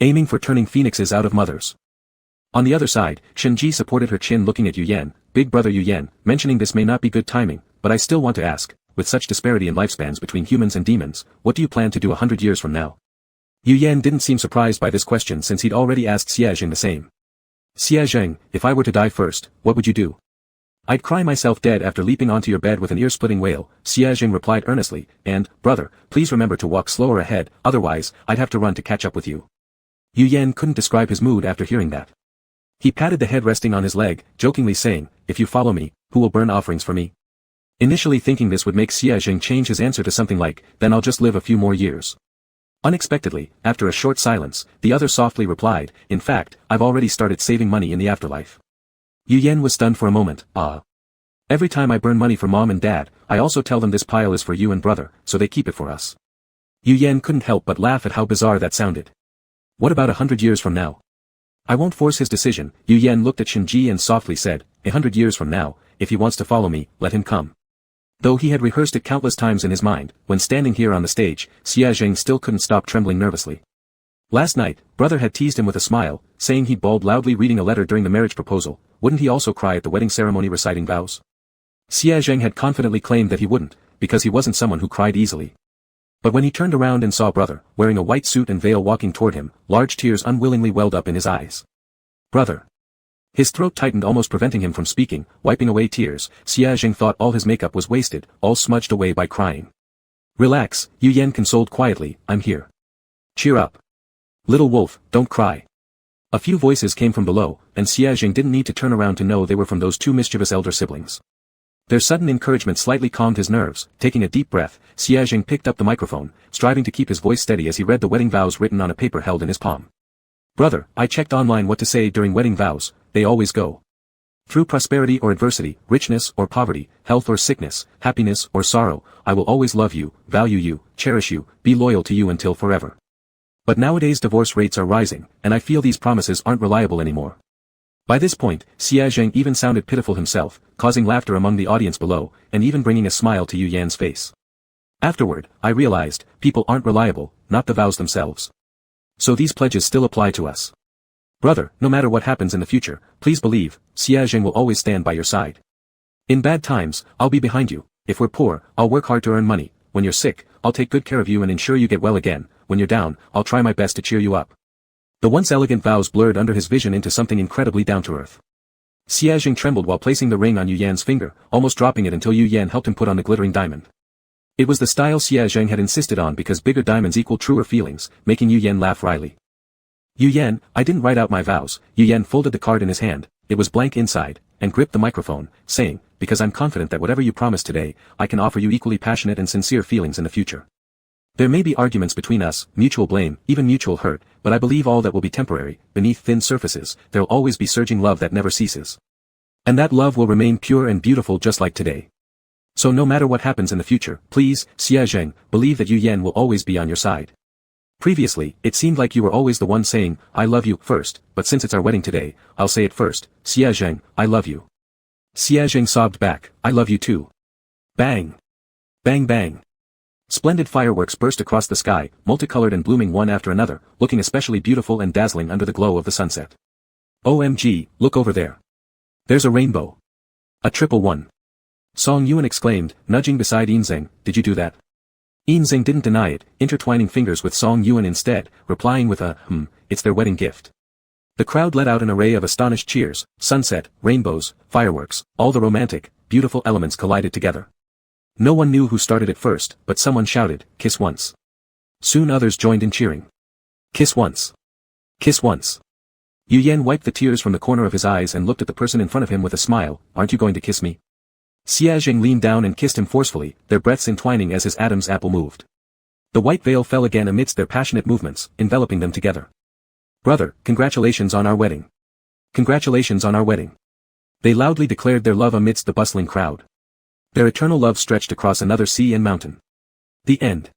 Aiming for turning phoenixes out of mothers. On the other side, Shenji supported her chin looking at Yu Yan, big brother Yu Yan, mentioning this may not be good timing, but I still want to ask, with such disparity in lifespans between humans and demons, what do you plan to do 100 years from now? Yu Yan didn't seem surprised by this question since he'd already asked Xie Zheng the same. Xie Zheng, if I were to die first, what would you do? I'd cry myself dead after leaping onto your bed with an ear-splitting wail, Xie Zheng replied earnestly, and, brother, please remember to walk slower ahead, otherwise, I'd have to run to catch up with you. Yu Yan couldn't describe his mood after hearing that. He patted the head resting on his leg, jokingly saying, if you follow me, who will burn offerings for me? Initially thinking this would make Xie Zheng change his answer to something like, then I'll just live a few more years. Unexpectedly, after a short silence, the other softly replied, in fact, I've already started saving money in the afterlife. Yu Yan was stunned for a moment, Every time I burn money for mom and dad, I also tell them this pile is for you and brother, so they keep it for us. Yu Yan couldn't help but laugh at how bizarre that sounded. What about 100 years from now? I won't force his decision, Yu Yan looked at Shenji and softly said, 100 years from now, if he wants to follow me, let him come. Though he had rehearsed it countless times in his mind, when standing here on the stage, Xie Zheng still couldn't stop trembling nervously. Last night, brother had teased him with a smile, saying he'd bawled loudly reading a letter during the marriage proposal, wouldn't he also cry at the wedding ceremony reciting vows? Xie Zheng had confidently claimed that he wouldn't, because he wasn't someone who cried easily. But when he turned around and saw brother, wearing a white suit and veil walking toward him, large tears unwillingly welled up in his eyes. Brother. His throat tightened almost preventing him from speaking, wiping away tears, Xie Zheng thought all his makeup was wasted, all smudged away by crying. Relax, Yu Yan consoled quietly, I'm here. Cheer up. Little wolf, don't cry. A few voices came from below, and Xie Zheng didn't need to turn around to know they were from those two mischievous elder siblings. Their sudden encouragement slightly calmed his nerves, taking a deep breath, Xie Zheng picked up the microphone, striving to keep his voice steady as he read the wedding vows written on a paper held in his palm. Brother, I checked online what to say during wedding vows, they always go. Through prosperity or adversity, richness or poverty, health or sickness, happiness or sorrow, I will always love you, value you, cherish you, be loyal to you until forever. But nowadays divorce rates are rising, and I feel these promises aren't reliable anymore. By this point, Xie Zheng even sounded pitiful himself, causing laughter among the audience below, and even bringing a smile to Yu Yan's face. Afterward, I realized, people aren't reliable, not the vows themselves. So these pledges still apply to us. Brother, no matter what happens in the future, please believe, Xie Zheng will always stand by your side. In bad times, I'll be behind you, if we're poor, I'll work hard to earn money, when you're sick, I'll take good care of you and ensure you get well again, when you're down, I'll try my best to cheer you up. The once elegant vows blurred under his vision into something incredibly down-to-earth. Xie Zheng trembled while placing the ring on Yu Yan's finger, almost dropping it until Yu Yan helped him put on the glittering diamond. It was the style Xie Zheng had insisted on because bigger diamonds equal truer feelings, making Yu Yan laugh wryly. Yu Yan, I didn't write out my vows, Yu Yan folded the card in his hand, it was blank inside, and gripped the microphone, saying, because I'm confident that whatever you promise today, I can offer you equally passionate and sincere feelings in the future. There may be arguments between us, mutual blame, even mutual hurt, but I believe all that will be temporary, beneath thin surfaces, there'll always be surging love that never ceases. And that love will remain pure and beautiful just like today. So no matter what happens in the future, please, Xie Zheng, believe that Yu Yan will always be on your side. Previously, it seemed like you were always the one saying, I love you, first, but since it's our wedding today, I'll say it first, Xie Zheng, I love you. Xie Zheng sobbed back, I love you too. Bang! Bang bang! Splendid fireworks burst across the sky, multicolored and blooming one after another, looking especially beautiful and dazzling under the glow of the sunset. OMG, look over there. There's a rainbow. A triple one. Song Yuan exclaimed, nudging beside Yinzeng, did you do that? Yinzeng didn't deny it, intertwining fingers with Song Yuan instead, replying with a, it's their wedding gift. The crowd let out an array of astonished cheers, sunset, rainbows, fireworks, all the romantic, beautiful elements collided together. No one knew who started it first, but someone shouted, kiss once. Soon others joined in cheering. Kiss once. Kiss once. Yu Yan wiped the tears from the corner of his eyes and looked at the person in front of him with a smile, aren't you going to kiss me? Xie Jing leaned down and kissed him forcefully, their breaths entwining as his Adam's apple moved. The white veil fell again amidst their passionate movements, enveloping them together. Brother, congratulations on our wedding. Congratulations on our wedding. They loudly declared their love amidst the bustling crowd. Their eternal love stretched across another sea and mountain. The end.